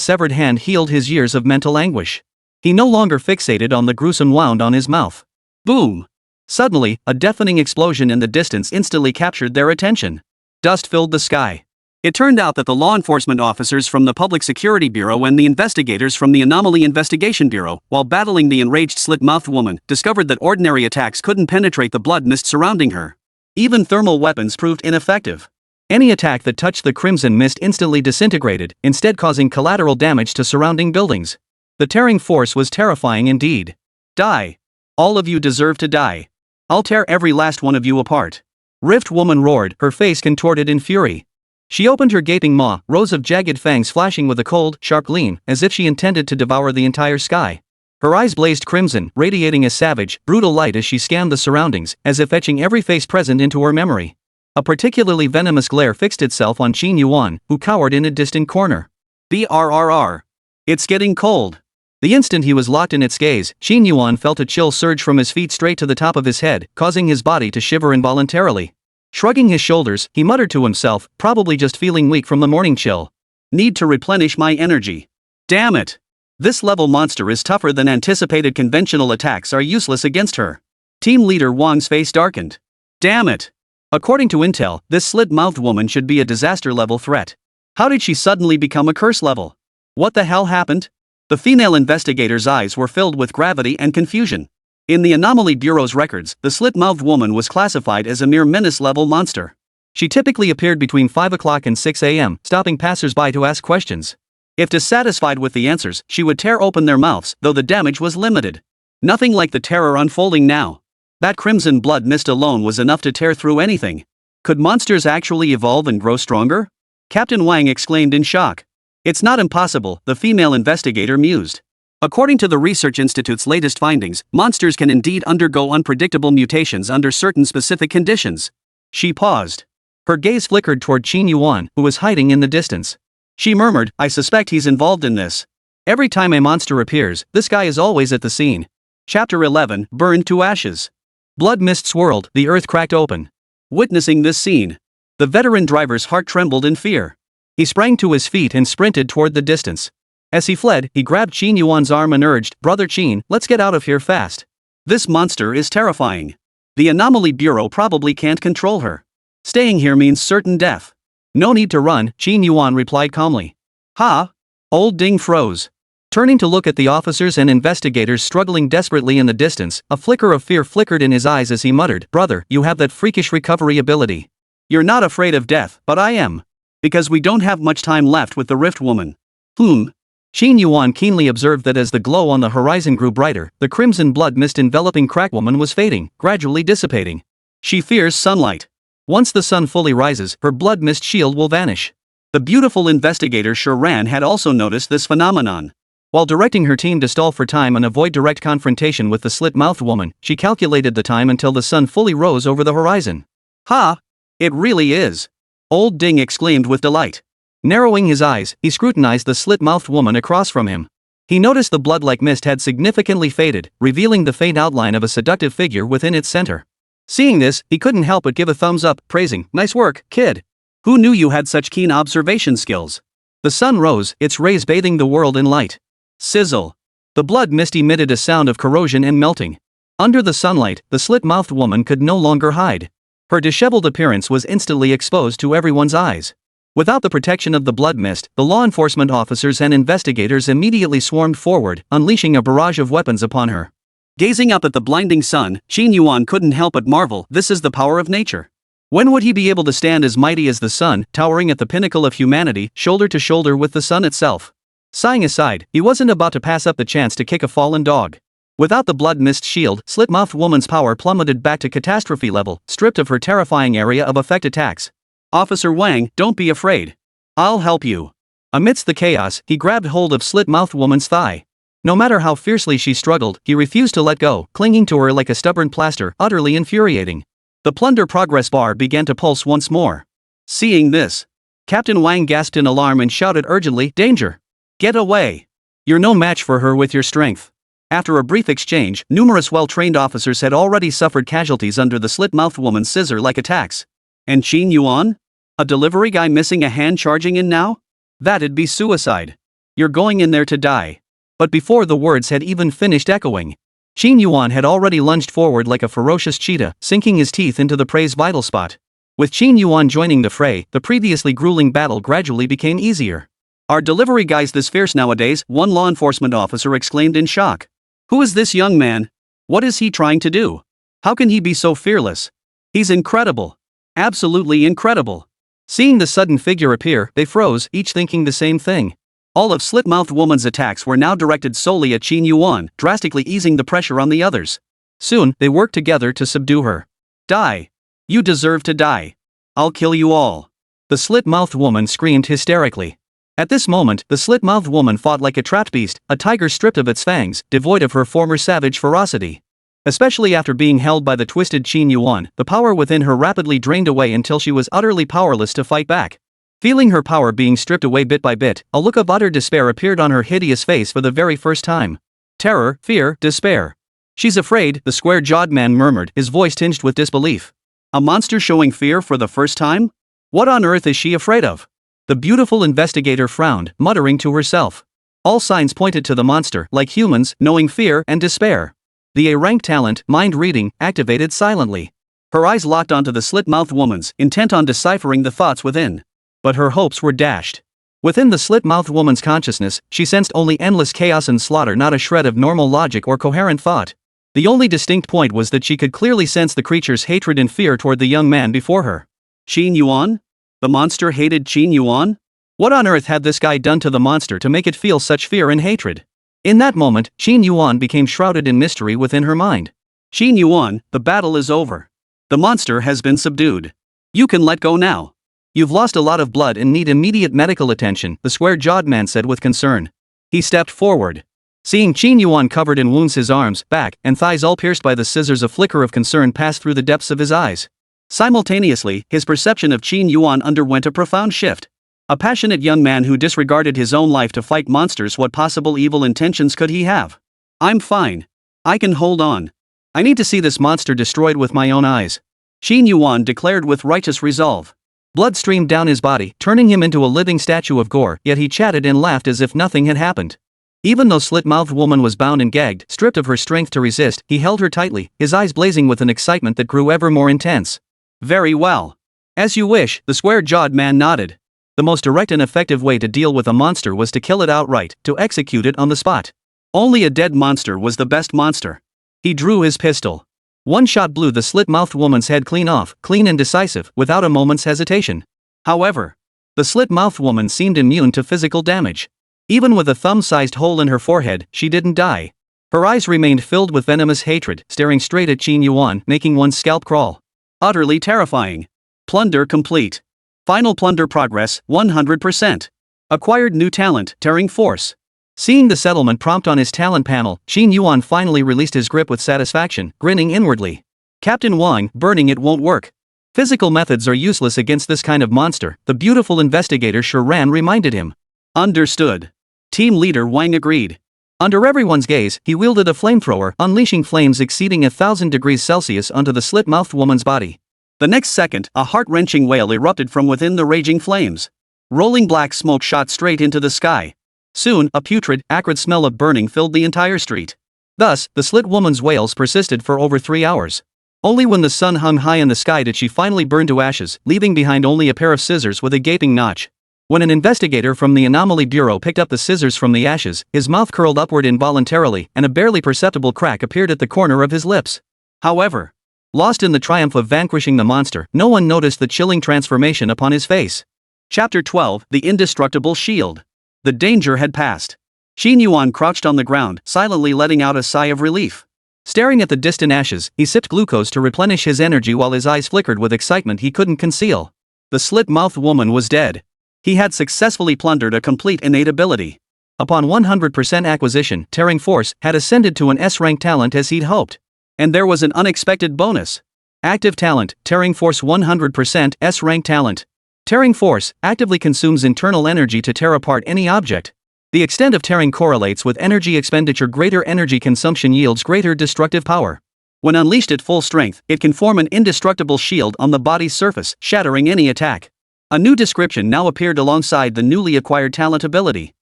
severed hand healed his years of mental anguish. He no longer fixated on the gruesome wound on his mouth. Boom! Suddenly, a deafening explosion in the distance instantly captured their attention. Dust filled the sky. It turned out that the law enforcement officers from the Public Security Bureau and the investigators from the Anomaly Investigation Bureau, while battling the enraged slit-mouthed woman, discovered that ordinary attacks couldn't penetrate the blood mist surrounding her. Even thermal weapons proved ineffective. Any attack that touched the crimson mist instantly disintegrated, instead causing collateral damage to surrounding buildings. The tearing force was terrifying indeed. Die. All of you deserve to die. I'll tear every last one of you apart. Rift Woman roared, her face contorted in fury. She opened her gaping maw, rows of jagged fangs flashing with a cold, sharp gleam, as if she intended to devour the entire sky. Her eyes blazed crimson, radiating a savage, brutal light as she scanned the surroundings, as if etching every face present into her memory. A particularly venomous glare fixed itself on Qin Yuan, who cowered in a distant corner. Brrr. It's getting cold. The instant he was locked in its gaze, Qin Yuan felt a chill surge from his feet straight to the top of his head, causing his body to shiver involuntarily. Shrugging his shoulders, he muttered to himself, probably just feeling weak from the morning chill. Need to replenish my energy. Damn it! This level monster is tougher than anticipated. Conventional attacks are useless against her. Team leader Wang's face darkened. Damn it! According to intel, this slit-mouthed woman should be a disaster-level threat. How did she suddenly become a curse level? What the hell happened? The female investigator's eyes were filled with gravity and confusion. In the Anomaly Bureau's records, the slit-mouthed woman was classified as a mere menace-level monster. She typically appeared between 5 o'clock and 6 a.m., stopping passers-by to ask questions. If dissatisfied with the answers, she would tear open their mouths, though the damage was limited. Nothing like the terror unfolding now. That crimson blood mist alone was enough to tear through anything. Could monsters actually evolve and grow stronger? Captain Wang exclaimed in shock. It's not impossible, the female investigator mused. According to the Research Institute's latest findings, monsters can indeed undergo unpredictable mutations under certain specific conditions. She paused. Her gaze flickered toward Qin Yuan, who was hiding in the distance. She murmured, I suspect he's involved in this. Every time a monster appears, this guy is always at the scene. Chapter 11, Burned to Ashes. Blood mist swirled, the earth cracked open. Witnessing this scene, the veteran driver's heart trembled in fear. He sprang to his feet and sprinted toward the distance. As he fled, he grabbed Qin Yuan's arm and urged, Brother Qin, let's get out of here fast. This monster is terrifying. The Anomaly Bureau probably can't control her. Staying here means certain death. No need to run, Qin Yuan replied calmly. Ha! Old Ding froze. Turning to look at the officers and investigators struggling desperately in the distance, a flicker of fear flickered in his eyes as he muttered, Brother, you have that freakish recovery ability. You're not afraid of death, but I am. Because we don't have much time left with the Rift Woman. Qin Yuan keenly observed that as the glow on the horizon grew brighter, the crimson blood mist enveloping Crackwoman was fading, gradually dissipating. She fears sunlight. Once the sun fully rises, her blood mist shield will vanish. The beautiful investigator Shiran had also noticed this phenomenon. While directing her team to stall for time and avoid direct confrontation with the slit-mouthed woman, she calculated the time until the sun fully rose over the horizon. Ha! It really is! Old Ding exclaimed with delight. Narrowing his eyes, he scrutinized the slit-mouthed woman across from him. He noticed the blood-like mist had significantly faded, revealing the faint outline of a seductive figure within its center. Seeing this, he couldn't help but give a thumbs up, praising, Nice work, kid. Who knew you had such keen observation skills? The sun rose, its rays bathing the world in light. Sizzle. The blood mist emitted a sound of corrosion and melting. Under the sunlight, the slit-mouthed woman could no longer hide. Her disheveled appearance was instantly exposed to everyone's eyes. Without the protection of the blood mist, the law enforcement officers and investigators immediately swarmed forward, unleashing a barrage of weapons upon her. Gazing up at the blinding sun, Qin Yuan couldn't help but marvel, this is the power of nature. When would he be able to stand as mighty as the sun, towering at the pinnacle of humanity, shoulder to shoulder with the sun itself? Sighing aside, he wasn't about to pass up the chance to kick a fallen dog. Without the blood mist shield, slit-mouthed woman's power plummeted back to catastrophe level, stripped of her terrifying area of effect attacks. Officer Wang, don't be afraid. I'll help you. Amidst the chaos, he grabbed hold of slit-mouthed woman's thigh. No matter how fiercely she struggled, he refused to let go, clinging to her like a stubborn plaster, utterly infuriating. The Plunder progress bar began to pulse once more. Seeing this, Captain Wang gasped in alarm and shouted urgently, Danger! Get away! You're no match for her with your strength. After a brief exchange, numerous well-trained officers had already suffered casualties under the slit-mouthed woman's scissor-like attacks. And Qin Yuan? A delivery guy missing a hand charging in now? That'd be suicide. You're going in there to die. But before the words had even finished echoing, Qin Yuan had already lunged forward like a ferocious cheetah, sinking his teeth into the prey's vital spot. With Qin Yuan joining the fray, the previously grueling battle gradually became easier. "Are delivery guys this fierce nowadays?" one law enforcement officer exclaimed in shock. "Who is this young man? What is he trying to do? How can he be so fearless? He's incredible. Absolutely incredible." Seeing the sudden figure appear, they froze, each thinking the same thing. All of Slit-Mouthed Woman's attacks were now directed solely at Qin Yuan, drastically easing the pressure on the others. Soon, they worked together to subdue her. "Die. You deserve to die. I'll kill you all." The Slit-Mouthed Woman screamed hysterically. At this moment, the Slit-Mouthed Woman fought like a trapped beast, a tiger stripped of its fangs, devoid of her former savage ferocity. Especially after being held by the twisted Qin Yuan, the power within her rapidly drained away until she was utterly powerless to fight back. Feeling her power being stripped away bit by bit, a look of utter despair appeared on her hideous face for the very first time. Terror, fear, despair. "She's afraid," the square-jawed man murmured, his voice tinged with disbelief. "A monster showing fear for the first time? What on earth is she afraid of?" The beautiful investigator frowned, muttering to herself. All signs pointed to the monster, like humans, knowing fear and despair. The A-rank talent, mind reading, activated silently. Her eyes locked onto the Slit-Mouthed Woman's, intent on deciphering the thoughts within. But her hopes were dashed. Within the Slit-Mouthed Woman's consciousness, she sensed only endless chaos and slaughter, not a shred of normal logic or coherent thought. The only distinct point was that she could clearly sense the creature's hatred and fear toward the young man before her. Qin Yuan? The monster hated Qin Yuan? What on earth had this guy done to the monster to make it feel such fear and hatred? In that moment, Qin Yuan became shrouded in mystery within her mind. "Qin Yuan, the battle is over. The monster has been subdued. You can let go now. You've lost a lot of blood and need immediate medical attention," the square-jawed man said with concern. He stepped forward. Seeing Qin Yuan covered in wounds, his arms, back, and thighs all pierced by the scissors, a flicker of concern passed through the depths of his eyes. Simultaneously, his perception of Qin Yuan underwent a profound shift. A passionate young man who disregarded his own life to fight monsters. What possible evil intentions could he have? "I'm fine. I can hold on. I need to see this monster destroyed with my own eyes," Qin Yuan declared with righteous resolve. Blood streamed down his body, turning him into a living statue of gore, yet he chatted and laughed as if nothing had happened. Even though Slit-Mouthed Woman was bound and gagged, stripped of her strength to resist, he held her tightly, his eyes blazing with an excitement that grew ever more intense. "Very well. As you wish," the square-jawed man nodded. The most direct and effective way to deal with a monster was to kill it outright, to execute it on the spot. Only a dead monster was the best monster. He drew his pistol. One shot blew the Slit-Mouthed Woman's head clean off, clean and decisive, without a moment's hesitation. However, the Slit-Mouthed Woman seemed immune to physical damage. Even with a thumb-sized hole in her forehead, she didn't die. Her eyes remained filled with venomous hatred, staring straight at Qin Yuan, making one's scalp crawl. Utterly terrifying. Plunder complete. Final plunder progress, 100%. Acquired new talent, Tearing Force. Seeing the settlement prompt on his talent panel, Qin Yuan finally released his grip with satisfaction, grinning inwardly. "Captain Wang, burning it won't work. Physical methods are useless against this kind of monster," the beautiful investigator Shiran reminded him. "Understood." Team leader Wang agreed. Under everyone's gaze, he wielded a flamethrower, unleashing flames exceeding 1,000 degrees Celsius onto the Slit-Mouthed Woman's body. The next second, a heart-wrenching wail erupted from within the raging flames. Rolling black smoke shot straight into the sky. Soon, a putrid, acrid smell of burning filled the entire street. Thus, the Slit Woman's wails persisted for over 3 hours. Only when the sun hung high in the sky did she finally burn to ashes, leaving behind only a pair of scissors with a gaping notch. When an investigator from the Anomaly Bureau picked up the scissors from the ashes, his mouth curled upward involuntarily, and a barely perceptible crack appeared at the corner of his lips. However, lost in the triumph of vanquishing the monster, no one noticed the chilling transformation upon his face. Chapter 12: The Indestructible Shield. The danger had passed. Qin Yuan crouched on the ground, silently letting out a sigh of relief. Staring at the distant ashes, he sipped glucose to replenish his energy while his eyes flickered with excitement he couldn't conceal. The Slit-Mouthed Woman was dead. He had successfully plundered a complete innate ability. Upon 100% acquisition, Tearing Force had ascended to an S-rank talent as he'd hoped. And there was an unexpected bonus. Active talent, Tearing Force 100% S-rank talent. Tearing Force actively consumes internal energy to tear apart any object. The extent of tearing correlates with energy expenditure. Greater energy consumption yields greater destructive power. When unleashed at full strength, it can form an indestructible shield on the body's surface, shattering any attack. A new description now appeared alongside the newly acquired talent ability.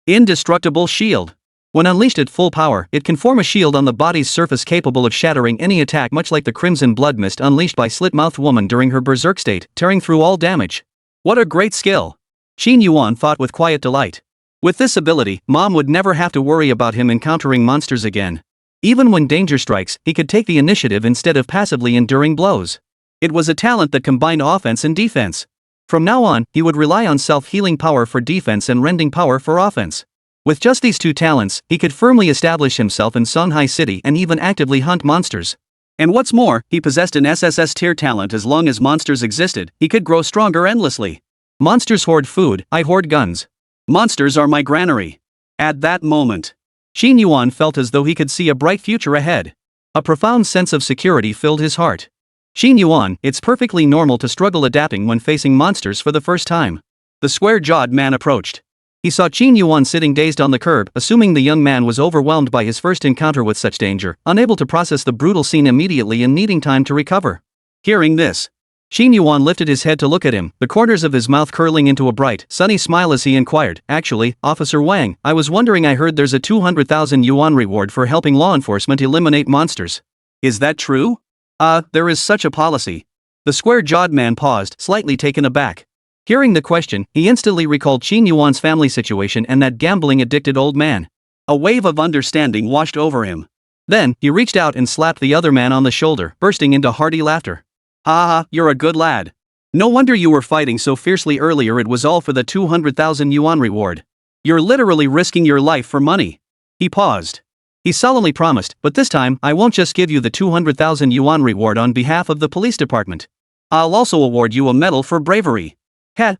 Indestructible shield. When unleashed at full power, it can form a shield on the body's surface capable of shattering any attack, much like the crimson blood mist unleashed by Slit-Mouthed Woman during her berserk state, tearing through all damage. What a great skill! Qin Yuan thought with quiet delight. With this ability, Mom would never have to worry about him encountering monsters again. Even when danger strikes, he could take the initiative instead of passively enduring blows. It was a talent that combined offense and defense. From now on, he would rely on self-healing power for defense and rending power for offense. With just these two talents, he could firmly establish himself in Songhai City and even actively hunt monsters. And what's more, he possessed an SSS tier talent. As long as monsters existed, he could grow stronger endlessly. Monsters hoard food, I hoard guns. Monsters are my granary. At that moment, Qin Yuan felt as though he could see a bright future ahead. A profound sense of security filled his heart. Qin Yuan, it's perfectly normal to struggle adapting when facing monsters for the first time. The square-jawed man approached. He saw Qin Yuan sitting dazed on the curb, assuming the young man was overwhelmed by his first encounter with such danger, unable to process the brutal scene immediately and needing time to recover. Hearing this, Qin Yuan lifted his head to look at him, the corners of his mouth curling into a bright, sunny smile as he inquired, "Actually, Officer Wang, I was wondering, I heard there's a 200,000 yuan reward for helping law enforcement eliminate monsters. Is that true?" There is such a policy." The square-jawed man paused, slightly taken aback. Hearing the question, he instantly recalled Qin Yuan's family situation and that gambling-addicted old man. A wave of understanding washed over him. Then, he reached out and slapped the other man on the shoulder, bursting into hearty laughter. "Ha, you're a good lad. No wonder you were fighting so fiercely earlier. It was all for the 200,000 yuan reward. You're literally risking your life for money." He paused. He solemnly promised, "But this time, I won't just give you the 200,000 yuan reward on behalf of the police department. I'll also award you a medal for bravery."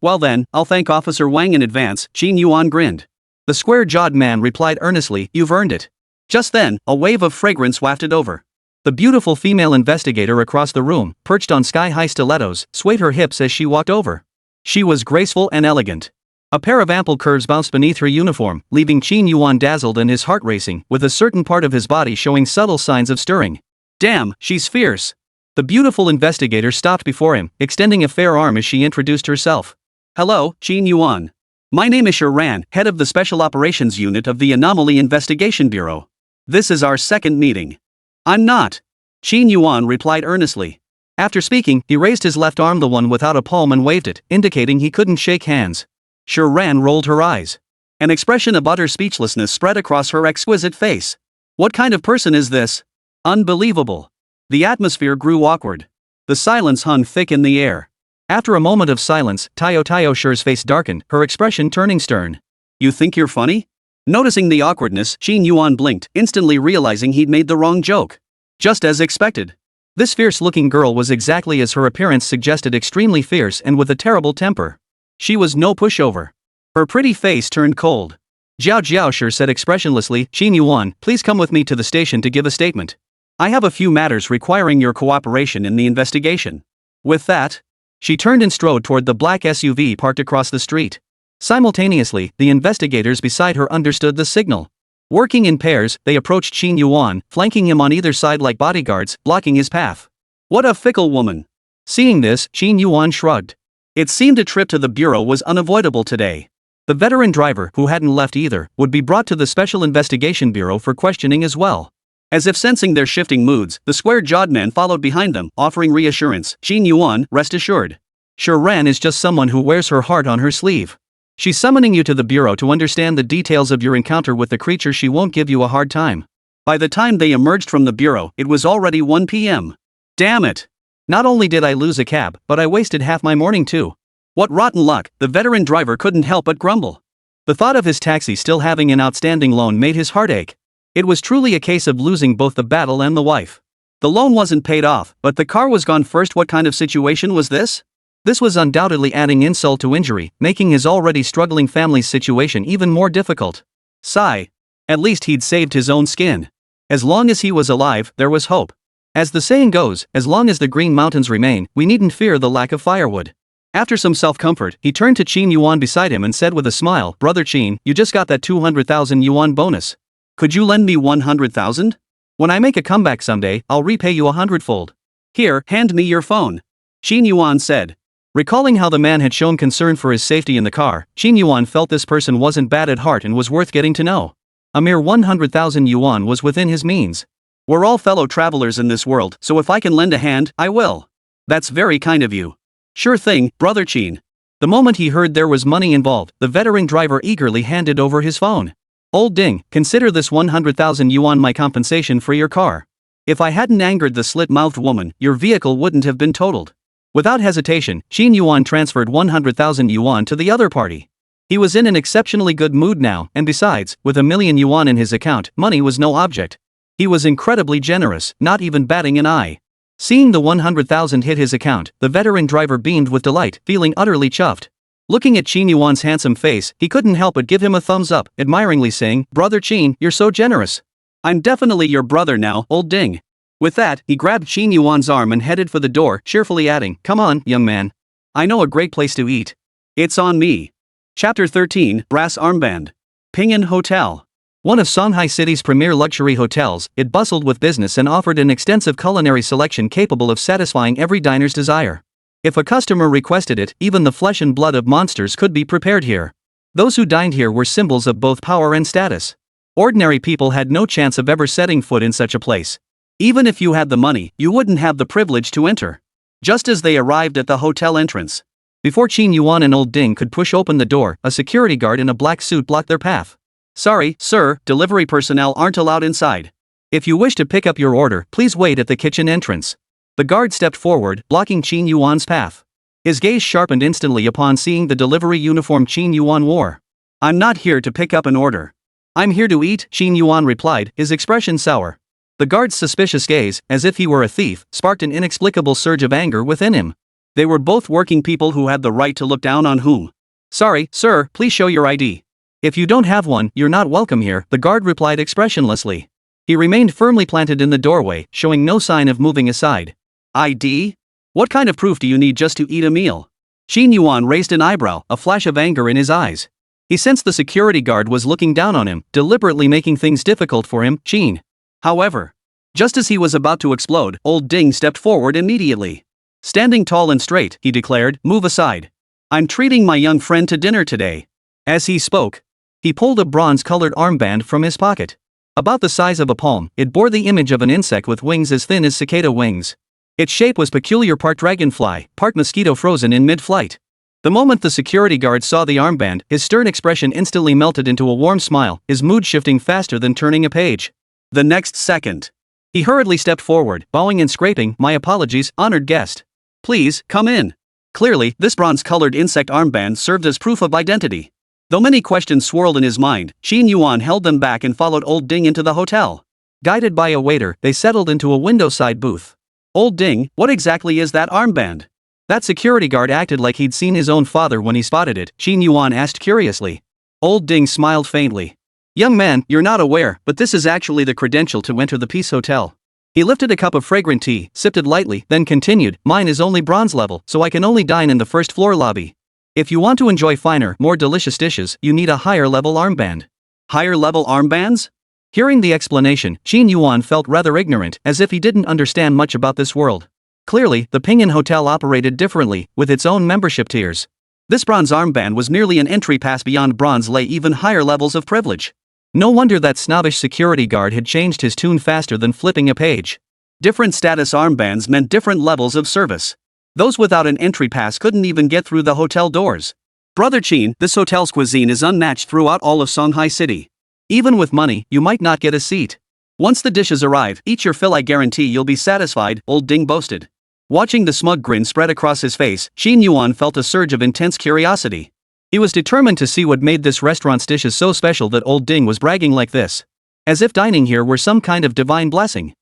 Well then, I'll thank Officer Wang in advance," Qin Yuan grinned. The square-jawed man replied earnestly, "You've earned it." Just then, a wave of fragrance wafted over. The beautiful female investigator across the room, perched on sky-high stilettos, swayed her hips as she walked over. She was graceful and elegant. A pair of ample curves bounced beneath her uniform, leaving Qin Yuan dazzled and his heart racing, with a certain part of his body showing subtle signs of stirring. "Damn, she's fierce." The beautiful investigator stopped before him, extending a fair arm as she introduced herself. "Hello, Qin Yuan. My name is Sharan, head of the Special Operations Unit of the Anomaly Investigation Bureau. This is our second meeting." "I'm not," Qin Yuan replied earnestly. After speaking, he raised his left arm, the one without a palm, and waved it, indicating he couldn't shake hands. Sharan rolled her eyes. An expression of utter speechlessness spread across her exquisite face. What kind of person is this? Unbelievable. The atmosphere grew awkward. The silence hung thick in the air. After a moment of silence, Tao Shi's face darkened, her expression turning stern. "You think you're funny?" Noticing the awkwardness, Qin Yuan blinked, instantly realizing he'd made the wrong joke. Just as expected. This fierce-looking girl was exactly as her appearance suggested, extremely fierce and with a terrible temper. She was no pushover. Her pretty face turned cold. Jiao Shi said expressionlessly, "Qin Yuan, please come with me to the station to give a statement. I have a few matters requiring your cooperation in the investigation." With that, she turned and strode toward the black SUV parked across the street. Simultaneously, the investigators beside her understood the signal. Working in pairs, they approached Qin Yuan, flanking him on either side like bodyguards, blocking his path. What a fickle woman. Seeing this, Qin Yuan shrugged. It seemed a trip to the bureau was unavoidable today. The veteran driver, who hadn't left either, would be brought to the Special Investigation Bureau for questioning as well. As if sensing their shifting moods, the square-jawed man followed behind them, offering reassurance. "Qin Yuan, rest assured. Sharan is just someone who wears her heart on her sleeve. She's summoning you to the bureau to understand the details of your encounter with the creature. She won't give you a hard time." By the time they emerged from the bureau, it was already 1 p.m. Damn it. Not only did I lose a cab, but I wasted half my morning too. What rotten luck, the veteran driver couldn't help but grumble. The thought of his taxi still having an outstanding loan made his heart ache. It was truly a case of losing both the battle and the wife. The loan wasn't paid off, but the car was gone first. What kind of situation was this? This was undoubtedly adding insult to injury, making his already struggling family's situation even more difficult. Sigh. At least he'd saved his own skin. As long as he was alive, there was hope. As the saying goes, as long as the Green Mountains remain, we needn't fear the lack of firewood. After some self-comfort, he turned to Qin Yuan beside him and said with a smile, "Brother Qin, you just got that 200,000 yuan bonus. Could you lend me 100,000? When I make a comeback someday, I'll repay you 100-fold. Here, hand me your phone." Qin Yuan said. Recalling how the man had shown concern for his safety in the car, Qin Yuan felt this person wasn't bad at heart and was worth getting to know. A mere 100,000 yuan was within his means. We're all fellow travelers in this world, so if I can lend a hand, I will. That's very kind of you. Sure thing, brother Qin. The moment he heard there was money involved, the veteran driver eagerly handed over his phone. Old Ding, consider this 100,000 yuan my compensation for your car. If I hadn't angered the slit-mouthed woman, your vehicle wouldn't have been totaled. Without hesitation, Qin Yuan transferred 100,000 yuan to the other party. He was in an exceptionally good mood now, and besides, with 1,000,000 yuan in his account, money was no object. He was incredibly generous, not even batting an eye. Seeing the 100,000 hit his account, the veteran driver beamed with delight, feeling utterly chuffed. Looking at Qin Yuan's handsome face, he couldn't help but give him a thumbs up, admiringly saying, "Brother Qin, you're so generous." I'm definitely your brother now, old Ding. With that, he grabbed Qin Yuan's arm and headed for the door, cheerfully adding, "Come on, young man. I know a great place to eat. It's on me." Chapter 13, Brass Armband. Pinyin Hotel. One of Shanghai City's premier luxury hotels, it bustled with business and offered an extensive culinary selection capable of satisfying every diner's desire. If a customer requested it, even the flesh and blood of monsters could be prepared here. Those who dined here were symbols of both power and status. Ordinary people had no chance of ever setting foot in such a place. Even if you had the money, you wouldn't have the privilege to enter. Just as they arrived at the hotel entrance, before Qin Yuan and Old Ding could push open the door, a security guard in a black suit blocked their path. "Sorry, sir, delivery personnel aren't allowed inside. If you wish to pick up your order, please wait at the kitchen entrance." The guard stepped forward, blocking Qin Yuan's path. His gaze sharpened instantly upon seeing the delivery uniform Qin Yuan wore. "I'm not here to pick up an order. I'm here to eat," Qin Yuan replied, his expression sour. The guard's suspicious gaze, as if he were a thief, sparked an inexplicable surge of anger within him. They were both working people who had the right to look down on whom. "Sorry, sir, please show your ID. If you don't have one, you're not welcome here," the guard replied expressionlessly. He remained firmly planted in the doorway, showing no sign of moving aside. "ID? What kind of proof do you need just to eat a meal?" Qin Yuan raised an eyebrow, a flash of anger in his eyes. He sensed the security guard was looking down on him, deliberately making things difficult for him, Qin. However, just as he was about to explode, Old Ding stepped forward immediately. Standing tall and straight, he declared, "Move aside. I'm treating my young friend to dinner today." As he spoke, he pulled a bronze-colored armband from his pocket. About the size of a palm, it bore the image of an insect with wings as thin as cicada wings. Its shape was peculiar, part dragonfly, part mosquito, frozen in mid-flight. The moment the security guard saw the armband, his stern expression instantly melted into a warm smile, his mood shifting faster than turning a page. The next second, he hurriedly stepped forward, bowing and scraping, "My apologies, honored guest. Please, come in." Clearly, this bronze-colored insect armband served as proof of identity. Though many questions swirled in his mind, Qin Yuan held them back and followed Old Ding into the hotel. Guided by a waiter, they settled into a window-side booth. "Old Ding, what exactly is that armband?" That security guard acted like he'd seen his own father when he spotted it, Qin Yuan asked curiously. Old Ding smiled faintly. "Young man, you're not aware, but this is actually the credential to enter the Peace Hotel." He lifted a cup of fragrant tea, sipped it lightly, then continued, "Mine is only bronze level, so I can only dine in the first floor lobby. If you want to enjoy finer, more delicious dishes, you need a higher level armband." Higher level armbands? Hearing the explanation, Qin Yuan felt rather ignorant, as if he didn't understand much about this world. Clearly, the Pinyin Hotel operated differently, with its own membership tiers. This bronze armband was merely an entry pass. Beyond bronze lay even higher levels of privilege. No wonder that snobbish security guard had changed his tune faster than flipping a page. Different status armbands meant different levels of service. Those without an entry pass couldn't even get through the hotel doors. "Brother Qin, this hotel's cuisine is unmatched throughout all of Shanghai City. Even with money, you might not get a seat. Once the dishes arrive, eat your fill, I guarantee you'll be satisfied," Old Ding boasted. Watching the smug grin spread across his face, Qin Yuan felt a surge of intense curiosity. He was determined to see what made this restaurant's dishes so special that Old Ding was bragging like this. As if dining here were some kind of divine blessing.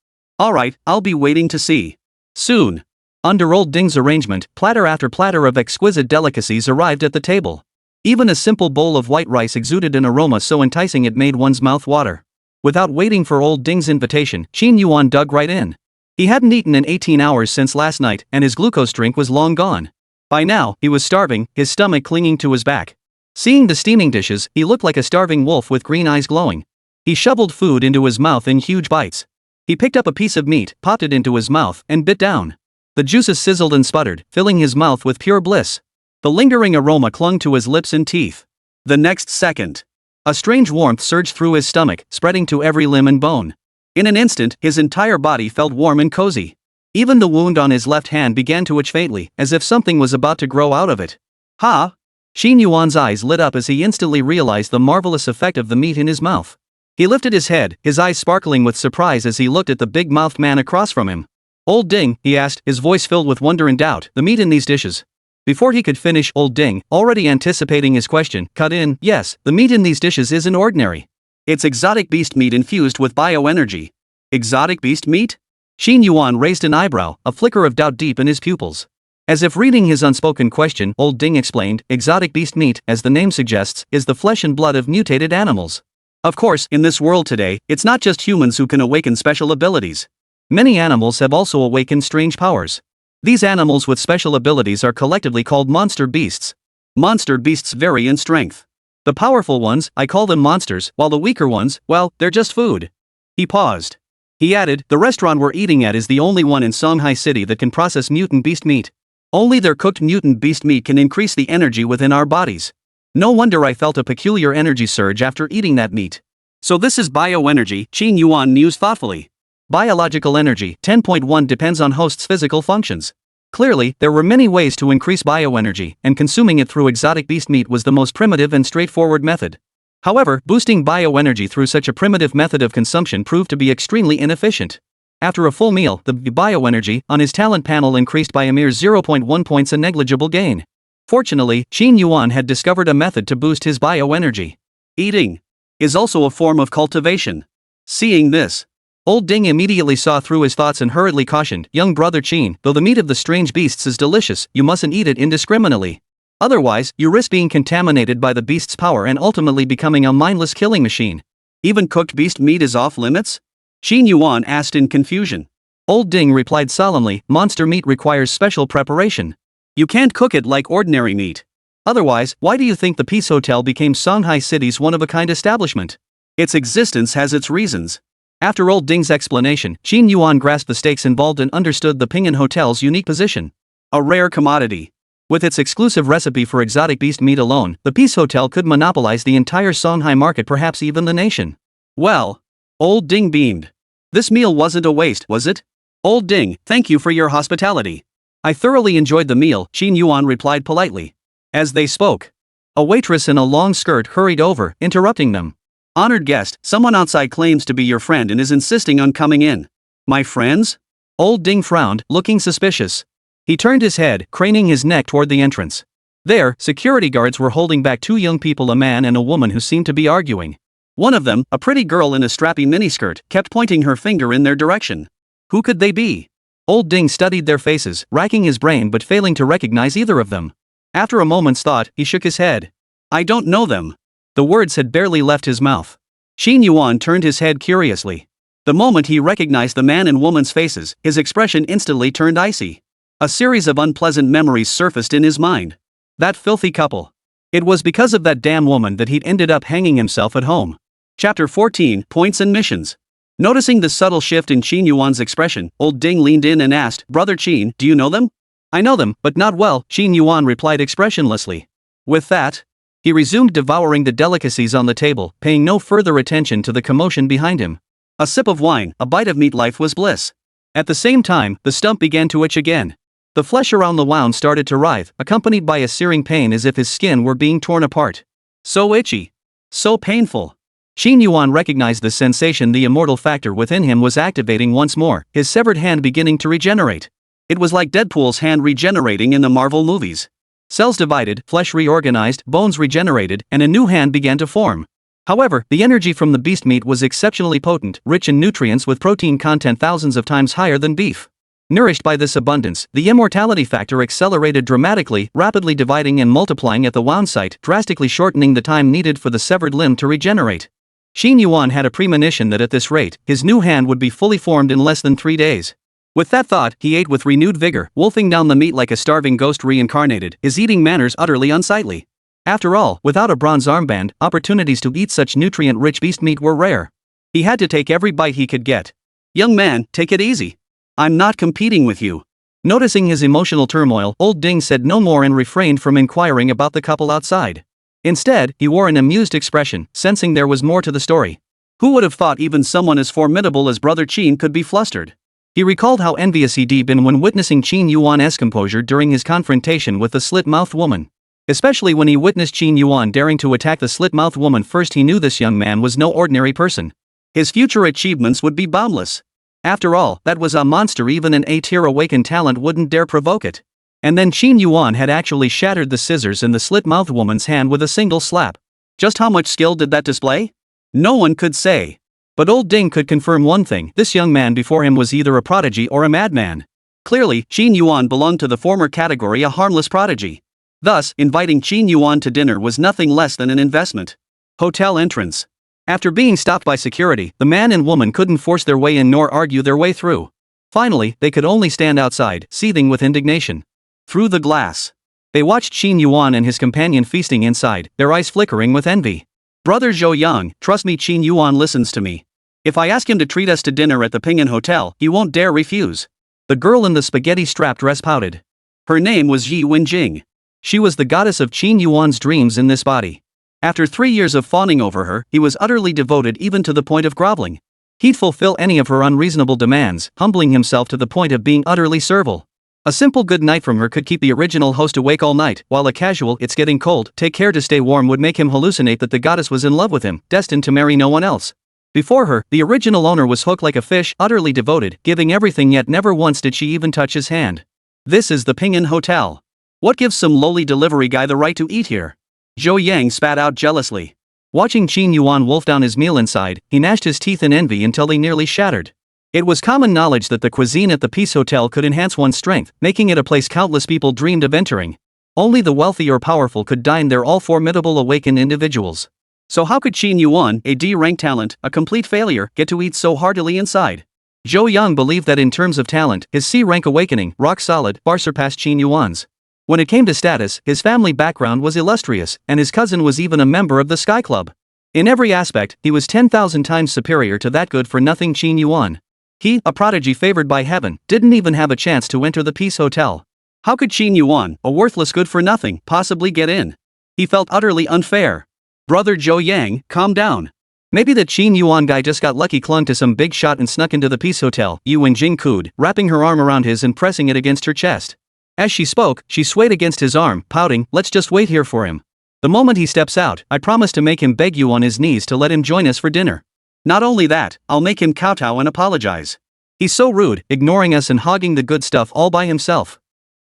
"Alright, I'll be waiting to see. Soon." Under Old Ding's arrangement, platter after platter of exquisite delicacies arrived at the table. Even a simple bowl of white rice exuded an aroma so enticing it made one's mouth water. Without waiting for Old Ding's invitation, Qin Yuan dug right in. He hadn't eaten in 18 hours since last night, and his glucose drink was long gone. By now, he was starving, his stomach clinging to his back. Seeing the steaming dishes, he looked like a starving wolf with green eyes glowing. He shoveled food into his mouth in huge bites. He picked up a piece of meat, popped it into his mouth, and bit down. The juices sizzled and sputtered, filling his mouth with pure bliss. The lingering aroma clung to his lips and teeth. The next second, a strange warmth surged through his stomach, spreading to every limb and bone. In an instant, his entire body felt warm and cozy. Even the wound on his left hand began to itch faintly, as if something was about to grow out of it. Ha! Xin Yuan's eyes lit up as he instantly realized the marvelous effect of the meat in his mouth. He lifted his head, his eyes sparkling with surprise as he looked at the big-mouthed man across from him. "Old Ding," he asked, his voice filled with wonder and doubt, "the meat in these dishes?" Before he could finish, Old Ding, already anticipating his question, cut in, "Yes, the meat in these dishes isn't ordinary. It's exotic beast meat infused with bioenergy." Exotic beast meat? Xin Yuan raised an eyebrow, a flicker of doubt deep in his pupils. As if reading his unspoken question, Old Ding explained, "Exotic beast meat, as the name suggests, is the flesh and blood of mutated animals. Of course, in this world today, it's not just humans who can awaken special abilities. Many animals have also awakened strange powers. These animals with special abilities are collectively called monster beasts. Monster beasts vary in strength. The powerful ones, I call them monsters, while the weaker ones, well, they're just food." He paused. He added, "The restaurant we're eating at is the only one in Shanghai City that can process mutant beast meat. Only their cooked mutant beast meat can increase the energy within our bodies. No wonder I felt a peculiar energy surge after eating that meat." "So this is bioenergy," Xin Yuan mused thoughtfully. Biological energy, 10.1 depends on host's physical functions. Clearly, there were many ways to increase bioenergy, and consuming it through exotic beast meat was the most primitive and straightforward method. However, boosting bioenergy through such a primitive method of consumption proved to be extremely inefficient. After a full meal, the bioenergy on his talent panel increased by a mere 0.1 points, a negligible gain. Fortunately, Xin Yuan had discovered a method to boost his bioenergy. Eating is also a form of cultivation. Seeing this, Old Ding immediately saw through his thoughts and hurriedly cautioned, "Young brother Qin, though the meat of the strange beasts is delicious, you mustn't eat it indiscriminately. Otherwise, you risk being contaminated by the beast's power and ultimately becoming a mindless killing machine." "Even cooked beast meat is off limits?" Xin Yuan asked in confusion. Old Ding replied solemnly, "Monster meat requires special preparation. You can't cook it like ordinary meat. Otherwise, why do you think the Peace Hotel became Shanghai City's one-of-a-kind establishment?" "Its existence has its reasons." After Old Ding's explanation, Xin Yuan grasped the stakes involved and understood the Pinyin Hotel's unique position. A rare commodity. With its exclusive recipe for exotic beast meat alone, the Peace Hotel could monopolize the entire Shanghai market, perhaps even the nation. "Well," Old Ding beamed. "This meal wasn't a waste, was it? Old Ding, thank you for your hospitality." "I thoroughly enjoyed the meal," Xin Yuan replied politely. As they spoke, a waitress in a long skirt hurried over, interrupting them. "Honored guest, someone outside claims to be your friend and is insisting on coming in." "My friends?" Old Ding frowned, looking suspicious. He turned his head, craning his neck toward the entrance. There, security guards were holding back two young people, a man and a woman who seemed to be arguing. One of them, a pretty girl in a strappy miniskirt, kept pointing her finger in their direction. Who could they be? Old Ding studied their faces, racking his brain but failing to recognize either of them. After a moment's thought, he shook his head. "I don't know them." The words had barely left his mouth. Xin Yuan turned his head curiously. The moment he recognized the man and woman's faces, his expression instantly turned icy. A series of unpleasant memories surfaced in his mind. That filthy couple. It was because of that damn woman that he'd ended up hanging himself at home. Chapter 14, Points and Missions. Noticing the subtle shift in Xin Yuan's expression, Old Ding leaned in and asked, "Brother Qin, do you know them?" "I know them, but not well," Xin Yuan replied expressionlessly. With that, he resumed devouring the delicacies on the table, paying no further attention to the commotion behind him. A sip of wine, a bite of meat, life was bliss. At the same time, the stump began to itch again. The flesh around the wound started to writhe, accompanied by a searing pain as if his skin were being torn apart. So itchy. So painful. Xin Yuan recognized the sensation. The immortal factor within him was activating once more, his severed hand beginning to regenerate. It was like Deadpool's hand regenerating in the Marvel movies. Cells divided, flesh reorganized, bones regenerated, and a new hand began to form. However, the energy from the beast meat was exceptionally potent, rich in nutrients with protein content thousands of times higher than beef. Nourished by this abundance, the immortality factor accelerated dramatically, rapidly dividing and multiplying at the wound site, drastically shortening the time needed for the severed limb to regenerate. Xin Yuan had a premonition that at this rate, his new hand would be fully formed in less than 3 days. With that thought, he ate with renewed vigor, wolfing down the meat like a starving ghost reincarnated, his eating manners utterly unsightly. After all, without a bronze armband, opportunities to eat such nutrient-rich beast meat were rare. He had to take every bite he could get. "Young man, take it easy. I'm not competing with you." Noticing his emotional turmoil, old Ding said no more and refrained from inquiring about the couple outside. Instead, he wore an amused expression, sensing there was more to the story. Who would have thought even someone as formidable as Brother Qin could be flustered? He recalled how envious he'd been when witnessing Qin Yuan's composure during his confrontation with the slit-mouthed woman. Especially when he witnessed Qin Yuan daring to attack the slit-mouthed woman first, he knew this young man was no ordinary person. His future achievements would be boundless. After all, that was a monster even an A-tier awakened talent wouldn't dare provoke it. And then Qin Yuan had actually shattered the scissors in the slit-mouthed woman's hand with a single slap. Just how much skill did that display? No one could say. But old Ding could confirm one thing: this young man before him was either a prodigy or a madman. Clearly, Qin Yuan belonged to the former category, a harmless prodigy. Thus, inviting Qin Yuan to dinner was nothing less than an investment. Hotel entrance. After being stopped by security, the man and woman couldn't force their way in nor argue their way through. Finally, they could only stand outside, seething with indignation. Through the glass, they watched Qin Yuan and his companion feasting inside, their eyes flickering with envy. Brother Zhou Yang, trust me, Qin Yuan listens to me. If I ask him to treat us to dinner at the Pinyin Hotel, he won't dare refuse. The girl in the spaghetti-strap dress pouted. Her name was Yi Wenjing. She was the goddess of Qin Yuan's dreams in this body. After 3 years of fawning over her, he was utterly devoted, even to the point of groveling. He'd fulfill any of her unreasonable demands, humbling himself to the point of being utterly servile. A simple good night from her could keep the original host awake all night, while a casual "it's getting cold, take care to stay warm" would make him hallucinate that the goddess was in love with him, destined to marry no one else. Before her, the original owner was hooked like a fish, utterly devoted, giving everything, yet never once did she even touch his hand. This is the Pinyin Hotel. What gives some lowly delivery guy the right to eat here? Zhou Yang spat out jealously. Watching Qin Yuan wolf down his meal inside, he gnashed his teeth in envy until they nearly shattered. It was common knowledge that the cuisine at the Peace Hotel could enhance one's strength, making it a place countless people dreamed of entering. Only the wealthy or powerful could dine there, all formidable awakened individuals. So how could Qin Yuan, a D-rank talent, a complete failure, get to eat so heartily inside? Zhou Yang believed that in terms of talent, his C-rank awakening, rock solid, far surpassed Qin Yuan's. When it came to status, his family background was illustrious, and his cousin was even a member of the Sky Club. In every aspect, he was 10,000 times superior to that good-for-nothing Qin Yuan. He, a prodigy favored by heaven, didn't even have a chance to enter the Peace Hotel. How could Qin Yuan, a worthless good-for-nothing, possibly get in? He felt utterly unfair. Brother Zhou Yang, calm down. Maybe the Qin Yuan guy just got lucky, clung to some big shot and snuck into the Peace Hotel, Yi Wenjing cooed, wrapping her arm around his and pressing it against her chest. As she spoke, she swayed against his arm, pouting, "Let's just wait here for him. The moment he steps out, I promise to make him beg you on his knees to let him join us for dinner. Not only that, I'll make him kowtow and apologize. He's so rude, ignoring us and hogging the good stuff all by himself."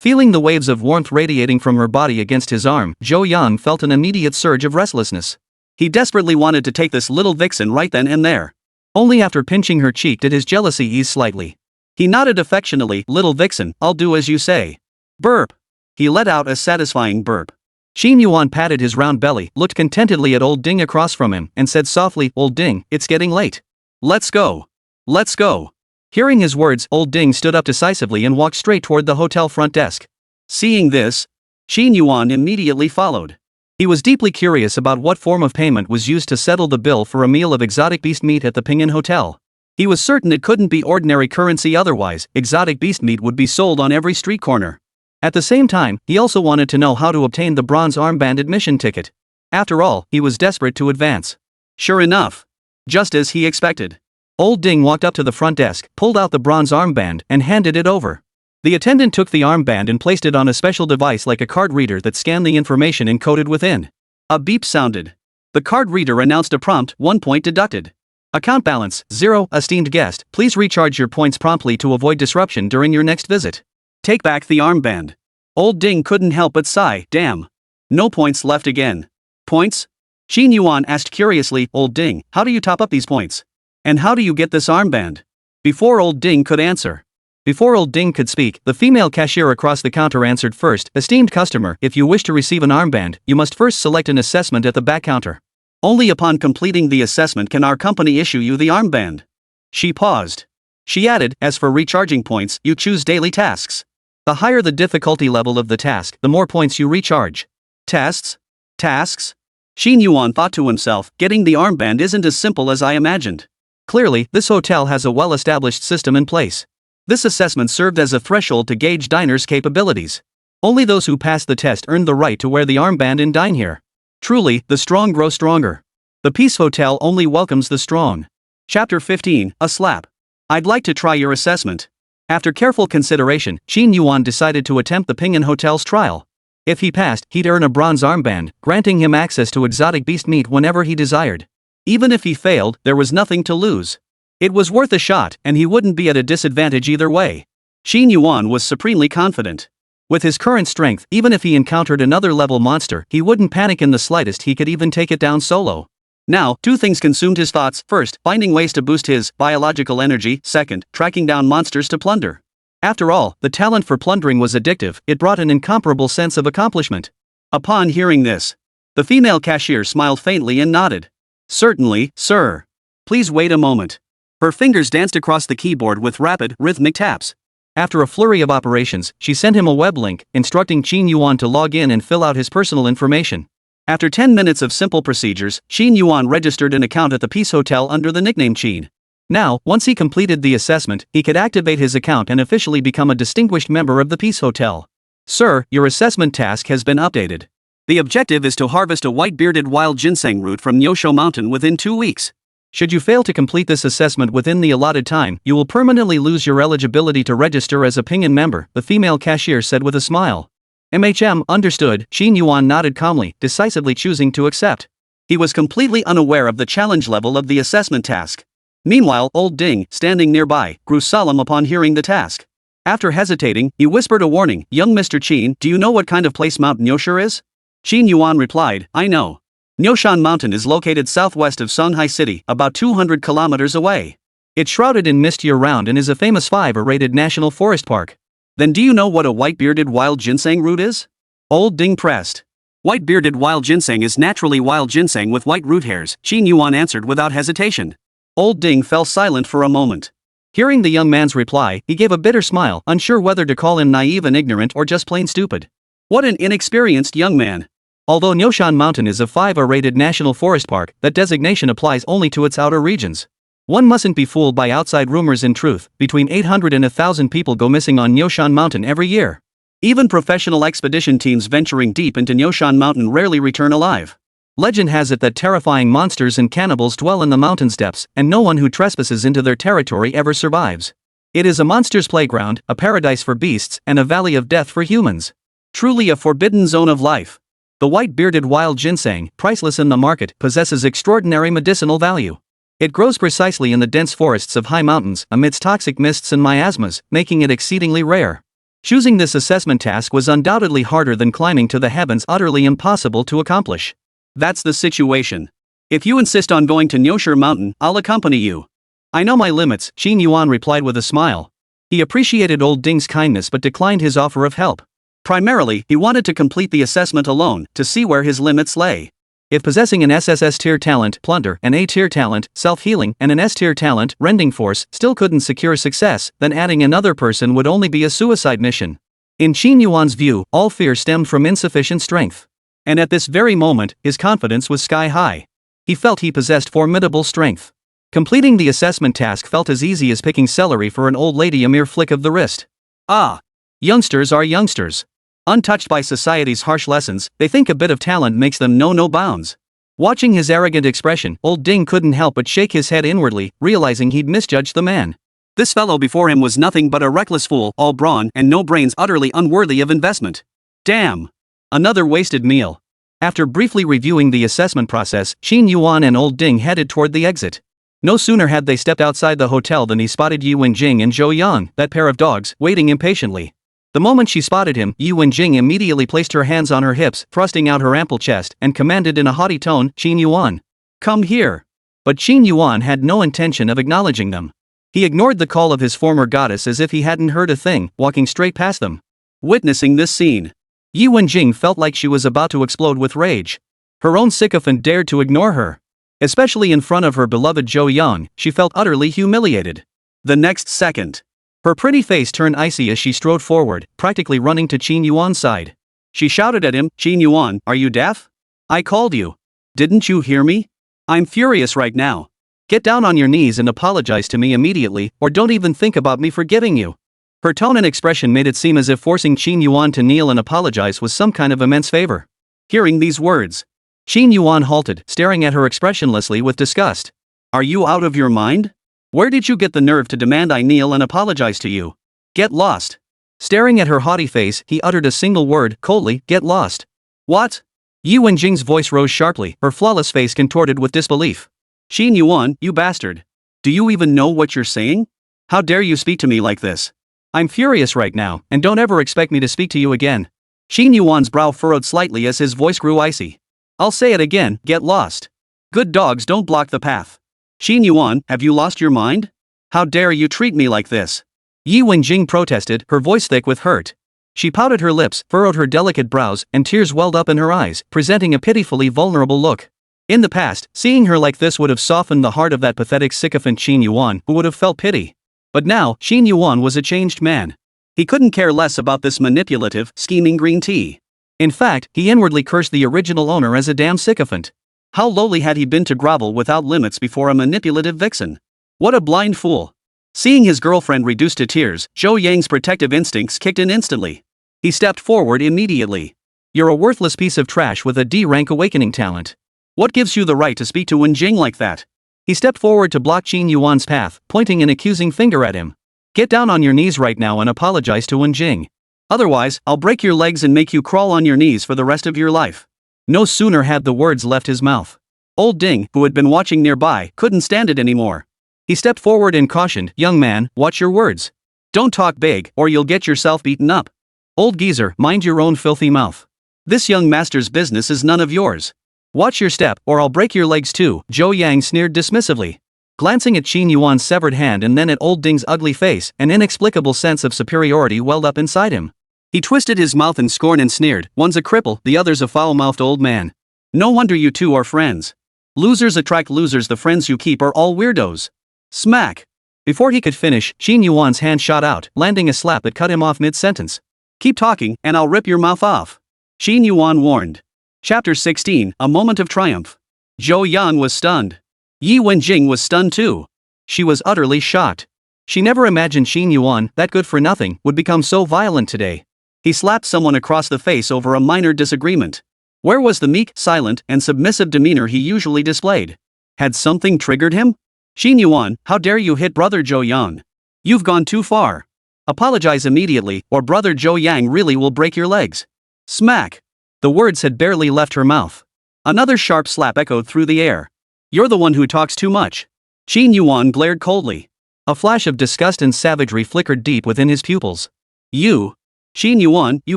Feeling the waves of warmth radiating from her body against his arm, Zhou Yang felt an immediate surge of restlessness. He desperately wanted to take this little vixen right then and there. Only after pinching her cheek did his jealousy ease slightly. He nodded affectionately, "Little vixen, I'll do as you say." Burp. He let out a satisfying burp. Qin Yuan patted his round belly, looked contentedly at old Ding across from him, and said softly, "Old Ding, it's getting late. Let's go. Let's go." Hearing his words, old Ding stood up decisively and walked straight toward the hotel front desk. Seeing this, Qin Yuan immediately followed. He was deeply curious about what form of payment was used to settle the bill for a meal of exotic beast meat at the Pinyin Hotel. He was certain it couldn't be ordinary currency, otherwise, exotic beast meat would be sold on every street corner. At the same time, he also wanted to know how to obtain the bronze armband admission ticket. After all, he was desperate to advance. Sure enough. Just as he expected. Old Ding walked up to the front desk, pulled out the bronze armband, and handed it over. The attendant took the armband and placed it on a special device like a card reader that scanned the information encoded within. A beep sounded. The card reader announced a prompt, 1 point deducted. Account balance, 0, esteemed guest, please recharge your points promptly to avoid disruption during your next visit. Take back the armband. Old Ding couldn't help but sigh, damn. No points left again. Points? Qin Yuan asked curiously, "Old Ding, how do you top up these points? And how do you get this armband?" Before old Ding could answer. Before old Ding could speak, the female cashier across the counter answered first, "Esteemed customer, if you wish to receive an armband, you must first select an assessment at the back counter. Only upon completing the assessment can our company issue you the armband." She paused. She added, "As for recharging points, you choose daily tasks. The higher the difficulty level of the task, the more points you recharge." Tests? Tasks? Qin Yuan thought to himself, getting the armband isn't as simple as I imagined. Clearly, this hotel has a well-established system in place. This assessment served as a threshold to gauge diners' capabilities. Only those who passed the test earned the right to wear the armband in Dine Here. Truly, the strong grow stronger. The Peace Hotel only welcomes the strong. Chapter 15, A Slap. I'd like to try your assessment. After careful consideration, Qin Yuan decided to attempt the Ping'an Hotel's trial. If he passed, he'd earn a bronze armband, granting him access to exotic beast meat whenever he desired. Even if he failed, there was nothing to lose. It was worth a shot, and he wouldn't be at a disadvantage either way. Qin Yuan was supremely confident. With his current strength, even if he encountered another level monster, he wouldn't panic in the slightest. He could even take it down solo. Now, two things consumed his thoughts. First, finding ways to boost his biological energy. Second, tracking down monsters to plunder. After all, the talent for plundering was addictive. It brought an incomparable sense of accomplishment. Upon hearing this, the female cashier smiled faintly and nodded. Certainly, sir. Please wait a moment. Her fingers danced across the keyboard with rapid, rhythmic taps. After a flurry of operations, she sent him a web link, instructing Qin Yuan to log in and fill out his personal information. After 10 minutes of simple procedures, Qin Yuan registered an account at the Peace Hotel under the nickname Qin. Now, once he completed the assessment, he could activate his account and officially become a distinguished member of the Peace Hotel. Sir, your assessment task has been updated. The objective is to harvest a white-bearded wild ginseng root from Nyosho Mountain within 2 weeks. Should you fail to complete this assessment within the allotted time, you will permanently lose your eligibility to register as a Ping'an member, the female cashier said with a smile. Understood. Qin Yuan nodded calmly, decisively choosing to accept. He was completely unaware of the challenge level of the assessment task. Meanwhile, old Ding, standing nearby, grew solemn upon hearing the task. After hesitating, he whispered a warning. Young Mr. Qin, do you know what kind of place Mount Nyosho is? Qin Yuan replied, I know. Nyoshan Mountain is located southwest of Songhai City, about 200 kilometers away. It's shrouded in mist year-round and is a famous 5-rated national forest park. Then do you know what a white-bearded wild ginseng root is? Old Ding pressed. White-bearded wild ginseng is naturally wild ginseng with white root hairs, Qin Yuan answered without hesitation. Old Ding fell silent for a moment. Hearing the young man's reply, he gave a bitter smile, unsure whether to call him naive and ignorant or just plain stupid. What an inexperienced young man. Although Nyoshan Mountain is a 5-rated national forest park, that designation applies only to its outer regions. One mustn't be fooled by outside rumors. In truth, between 800 and 1,000 people go missing on Nyoshan Mountain every year. Even professional expedition teams venturing deep into Nyoshan Mountain rarely return alive. Legend has it that terrifying monsters and cannibals dwell in the mountain's depths, and no one who trespasses into their territory ever survives. It is a monster's playground, a paradise for beasts, and a valley of death for humans. Truly a forbidden zone of life. The white-bearded wild ginseng, priceless in the market, possesses extraordinary medicinal value. It grows precisely in the dense forests of high mountains, amidst toxic mists and miasmas, making it exceedingly rare. Choosing this assessment task was undoubtedly harder than climbing to the heavens, utterly impossible to accomplish. That's the situation. If you insist on going to Nyosho Mountain, I'll accompany you. I know my limits, Qin Yuan replied with a smile. He appreciated old Ding's kindness but declined his offer of help. Primarily, he wanted to complete the assessment alone, to see where his limits lay. If possessing an SSS-tier talent, Plunder, an A-tier talent, self-healing, and an S-tier talent, rending force, still couldn't secure success, then adding another person would only be a suicide mission. In Qin Yuan's view, all fear stemmed from insufficient strength. And at this very moment, his confidence was sky-high. He felt he possessed formidable strength. Completing the assessment task felt as easy as picking celery for an old lady, a mere flick of the wrist. Ah! Youngsters are youngsters. Untouched by society's harsh lessons, they think a bit of talent makes them know no bounds. Watching his arrogant expression, old Ding couldn't help but shake his head inwardly, realizing he'd misjudged the man. This fellow before him was nothing but a reckless fool, all brawn and no brains, utterly unworthy of investment. Damn! Another wasted meal. After briefly reviewing the assessment process, Qin Yuan and old Ding headed toward the exit. No sooner had they stepped outside the hotel than he spotted Yi Wenjing and Zhou Yang, that pair of dogs, waiting impatiently. The moment she spotted him, Yi Wenjing immediately placed her hands on her hips, thrusting out her ample chest, and commanded in a haughty tone, Qin Yuan. Come here. But Qin Yuan had no intention of acknowledging them. He ignored the call of his former goddess as if he hadn't heard a thing, walking straight past them. Witnessing this scene, Yi Wenjing felt like she was about to explode with rage. Her own sycophant dared to ignore her. Especially in front of her beloved Zhou Yang, she felt utterly humiliated. The next second, her pretty face turned icy as she strode forward, practically running to Qin Yuan's side. She shouted at him, Qin Yuan, are you deaf? I called you. Didn't you hear me? I'm furious right now. Get down on your knees and apologize to me immediately, or don't even think about me forgiving you. Her tone and expression made it seem as if forcing Qin Yuan to kneel and apologize was some kind of immense favor. Hearing these words, Qin Yuan halted, staring at her expressionlessly with disgust. Are you out of your mind? Where did you get the nerve to demand I kneel and apologize to you? Get lost. Staring at her haughty face, he uttered a single word, coldly, get lost. What? Yi Wenjing's voice rose sharply, her flawless face contorted with disbelief. Qin Yuan, you bastard. Do you even know what you're saying? How dare you speak to me like this? I'm furious right now, and don't ever expect me to speak to you again. Qin Yuan's brow furrowed slightly as his voice grew icy. I'll say it again, get lost. Good dogs don't block the path. Qin Yuan, have you lost your mind? How dare you treat me like this? Yi Wenjing protested, her voice thick with hurt. She pouted her lips, furrowed her delicate brows, and tears welled up in her eyes, presenting a pitifully vulnerable look. In the past, seeing her like this would have softened the heart of that pathetic sycophant Qin Yuan, who would have felt pity. But now, Qin Yuan was a changed man. He couldn't care less about this manipulative, scheming green tea. In fact, he inwardly cursed the original owner as a damn sycophant. How lowly had he been to grovel without limits before a manipulative vixen? What a blind fool. Seeing his girlfriend reduced to tears, Zhou Yang's protective instincts kicked in instantly. He stepped forward immediately. You're a worthless piece of trash with a D-rank awakening talent. What gives you the right to speak to Wenjing like that? He stepped forward to block Qin Yuan's path, pointing an accusing finger at him. Get down on your knees right now and apologize to Wenjing. Otherwise, I'll break your legs and make you crawl on your knees for the rest of your life. No sooner had the words left his mouth. Old Ding, who had been watching nearby, couldn't stand it anymore. He stepped forward and cautioned, young man, watch your words. Don't talk big, or you'll get yourself beaten up. Old geezer, mind your own filthy mouth. This young master's business is none of yours. Watch your step, or I'll break your legs too, Zhou Yang sneered dismissively. Glancing at Qin Yuan's severed hand and then at old Ding's ugly face, an inexplicable sense of superiority welled up inside him. He twisted his mouth in scorn and sneered, one's a cripple, the other's a foul-mouthed old man. No wonder you two are friends. Losers attract losers, the friends you keep are all weirdos. Smack! Before he could finish, Qin Yuan's hand shot out, landing a slap that cut him off mid-sentence. Keep talking, and I'll rip your mouth off. Qin Yuan warned. Chapter 16, A Moment of Triumph. Zhou Yan was stunned. Yi Wenjing was stunned too. She was utterly shocked. She never imagined Qin Yuan, that good-for-nothing, would become so violent today. He slapped someone across the face over a minor disagreement. Where was the meek, silent, and submissive demeanor he usually displayed? Had something triggered him? Qin Yuan, how dare you hit brother Zhou Yan? You've gone too far. Apologize immediately, or brother Zhou Yang really will break your legs. Smack! The words had barely left her mouth. Another sharp slap echoed through the air. You're the one who talks too much. Qin Yuan glared coldly. A flash of disgust and savagery flickered deep within his pupils. You! Qin Yuan, you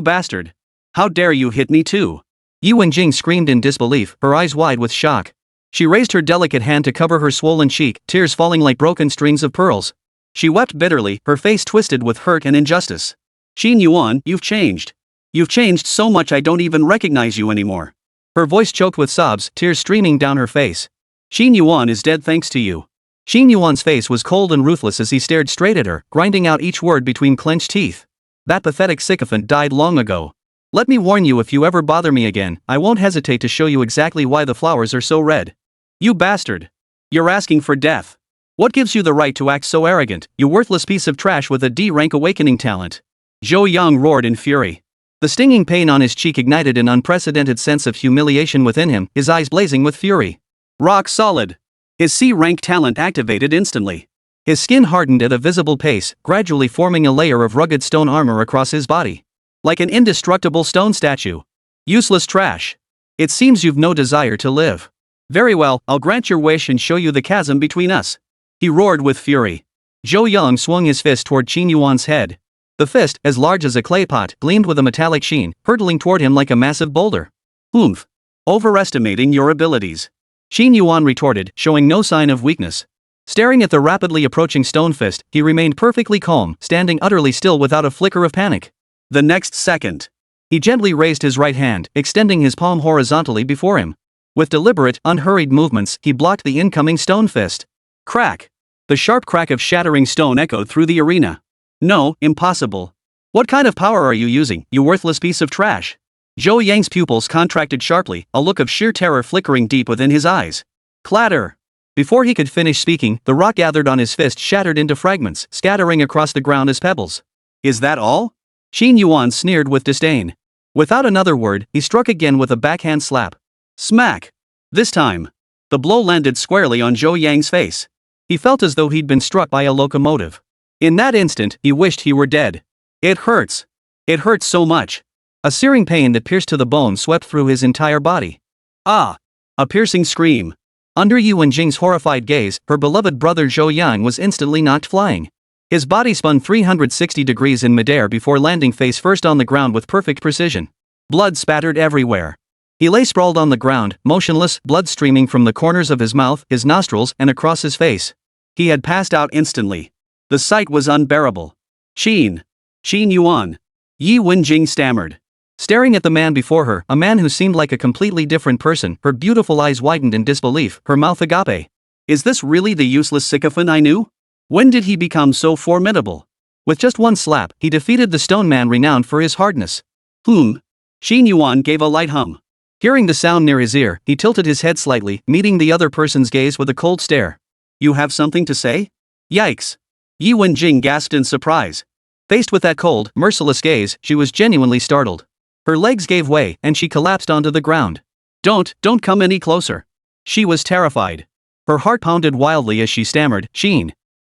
bastard! How dare you hit me too? Yi Wenjing screamed in disbelief, her eyes wide with shock. She raised her delicate hand to cover her swollen cheek, tears falling like broken strings of pearls. She wept bitterly, her face twisted with hurt and injustice. Qin Yuan, you've changed. You've changed so much I don't even recognize you anymore. Her voice choked with sobs, tears streaming down her face. Qin Yuan is dead thanks to you. Qin Yuan's face was cold and ruthless as he stared straight at her, grinding out each word between clenched teeth. That pathetic sycophant died long ago. Let me warn you, if you ever bother me again, I won't hesitate to show you exactly why the flowers are so red. You bastard! You're asking for death. What gives you the right to act so arrogant, you worthless piece of trash with a D-rank awakening talent? Zhou Yang roared in fury. The stinging pain on his cheek ignited an unprecedented sense of humiliation within him, his eyes blazing with fury. Rock solid. His C-rank talent activated instantly. His skin hardened at a visible pace, gradually forming a layer of rugged stone armor across his body. Like an indestructible stone statue. Useless trash. It seems you've no desire to live. Very well, I'll grant your wish and show you the chasm between us. He roared with fury. Zhou Yang swung his fist toward Qin Yuan's head. The fist, as large as a clay pot, gleamed with a metallic sheen, hurtling toward him like a massive boulder. Oomph. Overestimating your abilities. Qin Yuan retorted, showing no sign of weakness. Staring at the rapidly approaching stone fist, he remained perfectly calm, standing utterly still without a flicker of panic. The next second, he gently raised his right hand, extending his palm horizontally before him. With deliberate, unhurried movements, he blocked the incoming stone fist. Crack! The sharp crack of shattering stone echoed through the arena. No, impossible. What kind of power are you using, you worthless piece of trash? Zhou Yang's pupils contracted sharply, a look of sheer terror flickering deep within his eyes. Clatter! Before he could finish speaking, the rock gathered on his fist shattered into fragments, scattering across the ground as pebbles. Is that all? Qin Yuan sneered with disdain. Without another word, he struck again with a backhand slap. Smack! This time, the blow landed squarely on Zhou Yang's face. He felt as though he'd been struck by a locomotive. In that instant, he wished he were dead. It hurts. It hurts so much. A searing pain that pierced to the bone swept through his entire body. Ah! A piercing scream. Under Yu Wenjing's horrified gaze, her beloved brother Zhou Yang was instantly knocked flying. His body spun 360 degrees in midair before landing face first on the ground with perfect precision. Blood spattered everywhere. He lay sprawled on the ground, motionless, blood streaming from the corners of his mouth, his nostrils, and across his face. He had passed out instantly. The sight was unbearable. Qin Yuan. Yi Wenjing stammered. Staring at the man before her, a man who seemed like a completely different person, her beautiful eyes widened in disbelief, her mouth agape. Is this really the useless sycophant I knew? When did he become so formidable? With just one slap, he defeated the stone man renowned for his hardness. Qin Yuan gave a light hum. Hearing the sound near his ear, he tilted his head slightly, meeting the other person's gaze with a cold stare. You have something to say? Yikes! Yi Wenjing gasped in surprise. Faced with that cold, merciless gaze, she was genuinely startled. Her legs gave way, and she collapsed onto the ground. Don't come any closer. She was terrified. Her heart pounded wildly as she stammered,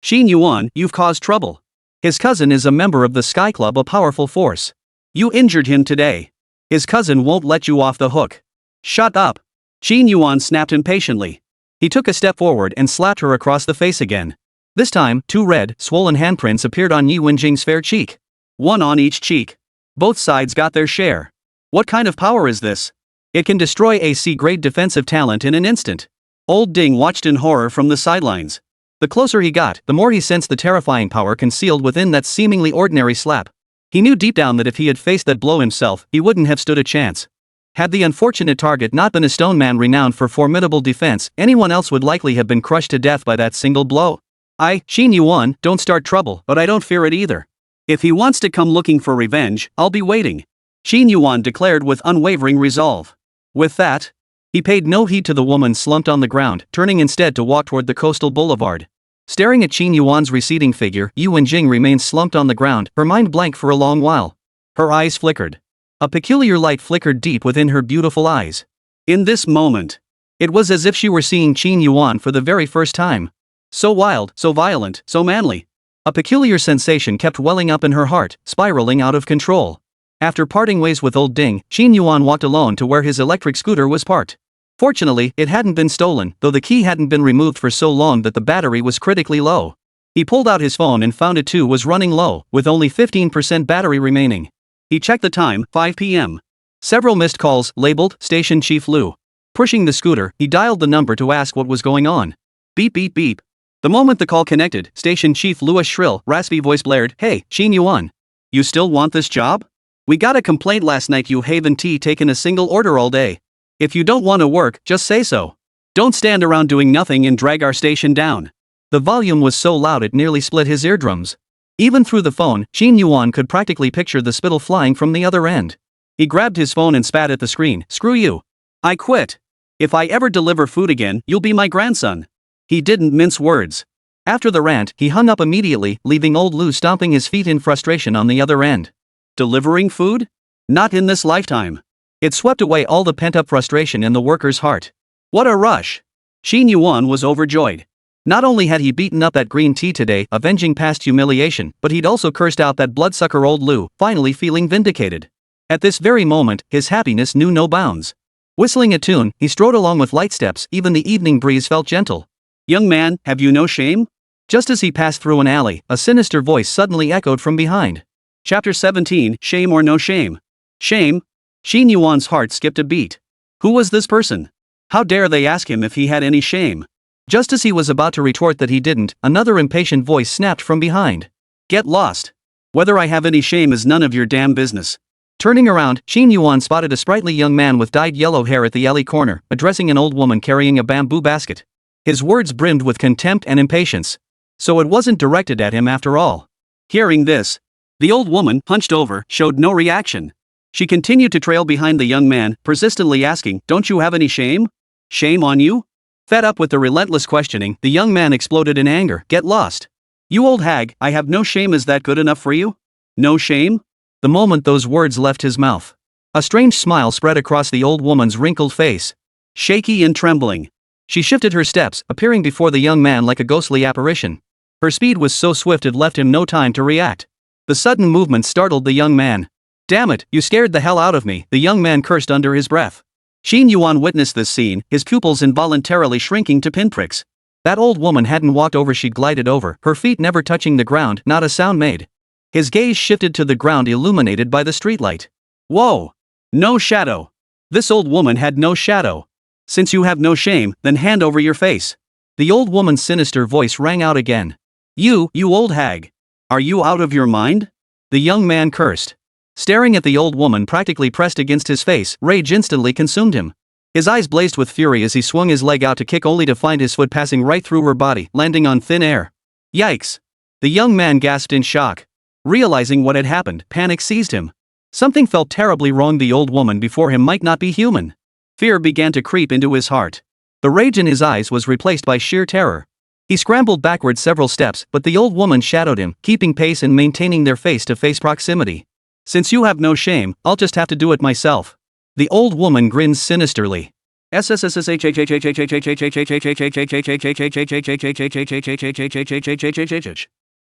Qin Yuan, you've caused trouble. His cousin is a member of the Sky Club, a powerful force. You injured him today. His cousin won't let you off the hook. Shut up! Qin Yuan snapped impatiently. He took a step forward and slapped her across the face again. This time, 2 red, swollen handprints appeared on Yi Wenjing's fair cheek. One on each cheek. Both sides got their share. What kind of power is this? It can destroy AC-grade defensive talent in an instant. Old Ding watched in horror from the sidelines. The closer he got, the more he sensed the terrifying power concealed within that seemingly ordinary slap. He knew deep down that if he had faced that blow himself, he wouldn't have stood a chance. Had the unfortunate target not been a stone man renowned for formidable defense, anyone else would likely have been crushed to death by that single blow. Qin Yuan, don't start trouble, but I don't fear it either. If he wants to come looking for revenge, I'll be waiting. Qin Yuan declared with unwavering resolve. With that, he paid no heed to the woman slumped on the ground, turning instead to walk toward the coastal boulevard. Staring at Qin Yuan's receding figure, Yu Wenjing remained slumped on the ground, her mind blank for a long while. Her eyes flickered. A peculiar light flickered deep within her beautiful eyes. In this moment, it was as if she were seeing Qin Yuan for the very first time. So wild, so violent, so manly. A peculiar sensation kept welling up in her heart, spiraling out of control. After parting ways with old Ding, Qin Yuan walked alone to where his electric scooter was parked. Fortunately, it hadn't been stolen, though the key hadn't been removed for so long that the battery was critically low. He pulled out his phone and found it too was running low, with only 15% battery remaining. He checked the time, 5 p.m. Several missed calls, labeled, Station Chief Lu. Pushing the scooter, he dialed the number to ask what was going on. Beep beep beep. The moment the call connected, Station Chief Lu's shrill, raspy voice blared, Hey, Qin Yuan. You still want this job? We got a complaint last night you haven't taken a single order all day. If you don't want to work, just say so. Don't stand around doing nothing and drag our station down. The volume was so loud it nearly split his eardrums. Even through the phone, Qin Yuan could practically picture the spittle flying from the other end. He grabbed his phone and spat at the screen, Screw you. I quit. If I ever deliver food again, you'll be my grandson. He didn't mince words. After the rant, he hung up immediately, leaving old Lu stomping his feet in frustration on the other end. Delivering food? Not in this lifetime. It swept away all the pent-up frustration in the worker's heart. What a rush! Qin Yuan was overjoyed. Not only had he beaten up that green tea today, avenging past humiliation, but he'd also cursed out that bloodsucker old Lu, finally feeling vindicated. At this very moment, his happiness knew no bounds. Whistling a tune, he strode along with light steps, even the evening breeze felt gentle. Young man, have you no shame? Just as he passed through an alley, a sinister voice suddenly echoed from behind. Chapter 17, Shame or No Shame? Shame? Qin Yuan's heart skipped a beat. Who was this person? How dare they ask him if he had any shame? Just as he was about to retort that he didn't, another impatient voice snapped from behind. Get lost. Whether I have any shame is none of your damn business. Turning around, Qin Yuan spotted a sprightly young man with dyed yellow hair at the alley corner, addressing an old woman carrying a bamboo basket. His words brimmed with contempt and impatience. So it wasn't directed at him after all. Hearing this, the old woman, hunched over, showed no reaction. She continued to trail behind the young man, persistently asking, Don't you have any shame? Shame on you? Fed up with the relentless questioning, the young man exploded in anger, Get lost. You old hag, I have no shame, is that good enough for you? No shame? The moment those words left his mouth, a strange smile spread across the old woman's wrinkled face. Shaky and trembling, she shifted her steps, appearing before the young man like a ghostly apparition. Her speed was so swift it left him no time to react. The sudden movement startled the young man. "Damn it, you scared the hell out of me," the young man cursed under his breath. Qin Yuan witnessed this scene, his pupils involuntarily shrinking to pinpricks. That old woman hadn't walked over, she glided over, her feet never touching the ground, not a sound made. His gaze shifted to the ground illuminated by the streetlight. Whoa! No shadow! This old woman had no shadow. Since you have no shame, then hand over your face. The old woman's sinister voice rang out again. You old hag! Are you out of your mind? The young man cursed. Staring at the old woman practically pressed against his face, rage instantly consumed him. His eyes blazed with fury as he swung his leg out to kick, only to find his foot passing right through her body, landing on thin air. Yikes! The young man gasped in shock. Realizing what had happened, panic seized him. Something felt terribly wrong. The old woman before him might not be human. Fear began to creep into his heart. The rage in his eyes was replaced by sheer terror. He scrambled backward several steps, but the old woman shadowed him, keeping pace and maintaining their face-to-face proximity. "Since you have no shame, I'll just have to do it myself." The old woman grinned sinisterly.